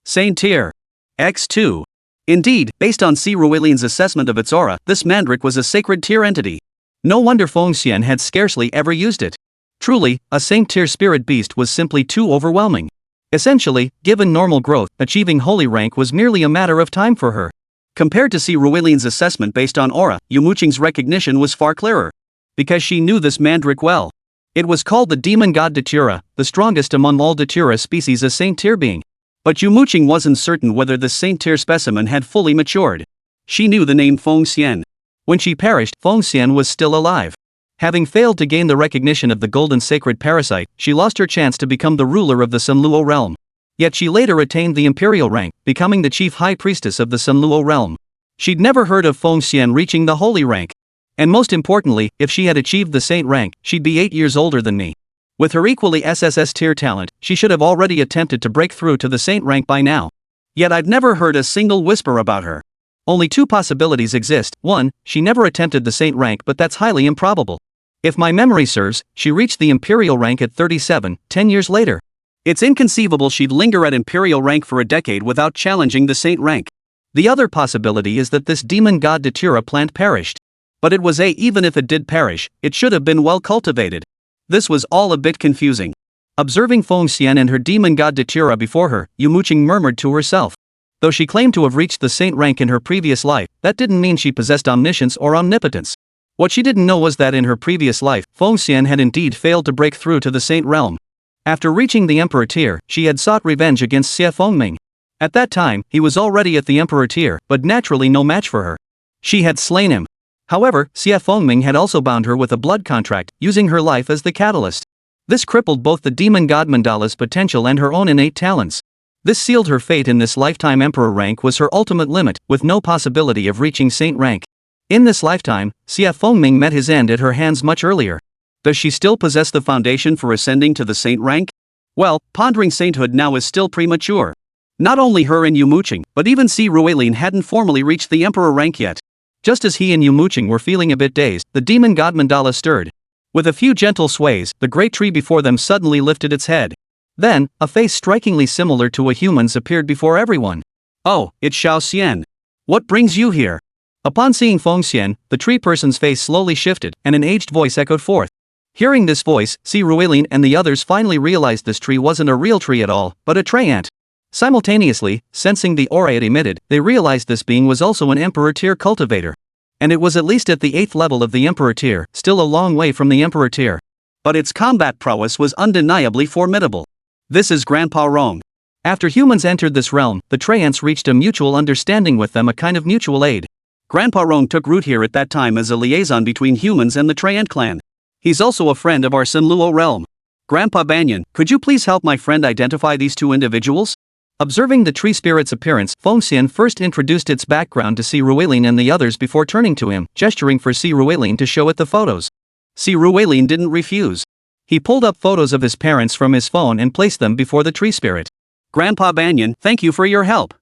Saint tier. X2. Indeed, based on Si Ruilin's assessment of its aura, this mandrake was a sacred tier entity. No wonder Feng Xian had scarcely ever used it. Truly, a saint tier spirit beast was simply too overwhelming. Essentially, given normal growth, achieving holy rank was merely a matter of time for her. Compared to Si Ruilin's assessment based on aura, Yumo Qing's recognition was far clearer. Because she knew this mandrake well. It was called the demon god Datura, the strongest among all Datura species, a saint tier being. But Yumo Qing wasn't certain whether the saint tier specimen had fully matured. She knew the name Feng Xian. When she perished, Feng Xian was still alive. Having failed to gain the recognition of the golden sacred parasite, she lost her chance to become the ruler of the Sanluo realm. Yet she later attained the imperial rank, becoming the chief high priestess of the Sanluo realm. She'd never heard of Feng Xian reaching the holy rank. And most importantly, if she had achieved the saint rank, she'd be 8 years older than me. With her equally SSS tier talent, she should have already attempted to break through to the saint rank by now. Yet I've never heard a single whisper about her. Only 2 possibilities exist. 1, she never attempted the saint rank, but that's highly improbable. If my memory serves, she reached the imperial rank at 37, 10 years later. It's inconceivable she'd linger at imperial rank for a decade without challenging the saint rank. The other possibility is that this demon god Datura plant perished. But it was even if it did perish, it should have been well cultivated. This was all a bit confusing. Observing Feng Xian and her demon god Datura before her, Yumo Qing murmured to herself. Though she claimed to have reached the saint rank in her previous life, that didn't mean she possessed omniscience or omnipotence. What she didn't know was that in her previous life, Feng Xian had indeed failed to break through to the saint realm. After reaching the emperor tier, she had sought revenge against Xie Fengming. At that time, he was already at the emperor tier, but naturally no match for her. She had slain him. However, Xie Fengming had also bound her with a blood contract, using her life as the catalyst. This crippled both the demon god Mandala's potential and her own innate talents. This sealed her fate in this lifetime. Emperor rank was her ultimate limit, with no possibility of reaching saint rank. In this lifetime, Xie Fengming met his end at her hands much earlier. Does she still possess the foundation for ascending to the saint rank? Well, pondering sainthood now is still premature. Not only her and Yumo Qing, but even Si Ruilin hadn't formally reached the emperor rank yet. Just as he and Yumo Qing were feeling a bit dazed, the demon god Mandala stirred. With a few gentle sways, the great tree before them suddenly lifted its head. Then, a face strikingly similar to a human's appeared before everyone. "Oh, it's Xiao Xian. What brings you here?" Upon seeing Feng Xian, the tree person's face slowly shifted, and an aged voice echoed forth. Hearing this voice, Si Ruilin and the others finally realized this tree wasn't a real tree at all, but a tree-ant. Simultaneously, sensing the aura it emitted, they realized this being was also an Emperor tier cultivator. And it was at least at the 8th level of the Emperor tier, still a long way from the Emperor tier. But its combat prowess was undeniably formidable. This is Grandpa Rong. After humans entered this realm, the Traiants reached a mutual understanding with them, a kind of mutual aid. Grandpa Rong took root here at that time as a liaison between humans and the Traiant clan. He's also a friend of our Sinluo realm. Grandpa Banyan, could you please help my friend identify these two individuals? Observing the tree spirit's appearance, Feng Xian first introduced its background to Si Ruilin and the others before turning to him, gesturing for Si Ruilin to show it the photos. Si Ruilin didn't refuse. He pulled up photos of his parents from his phone and placed them before the tree spirit. Grandpa Banyan, thank you for your help.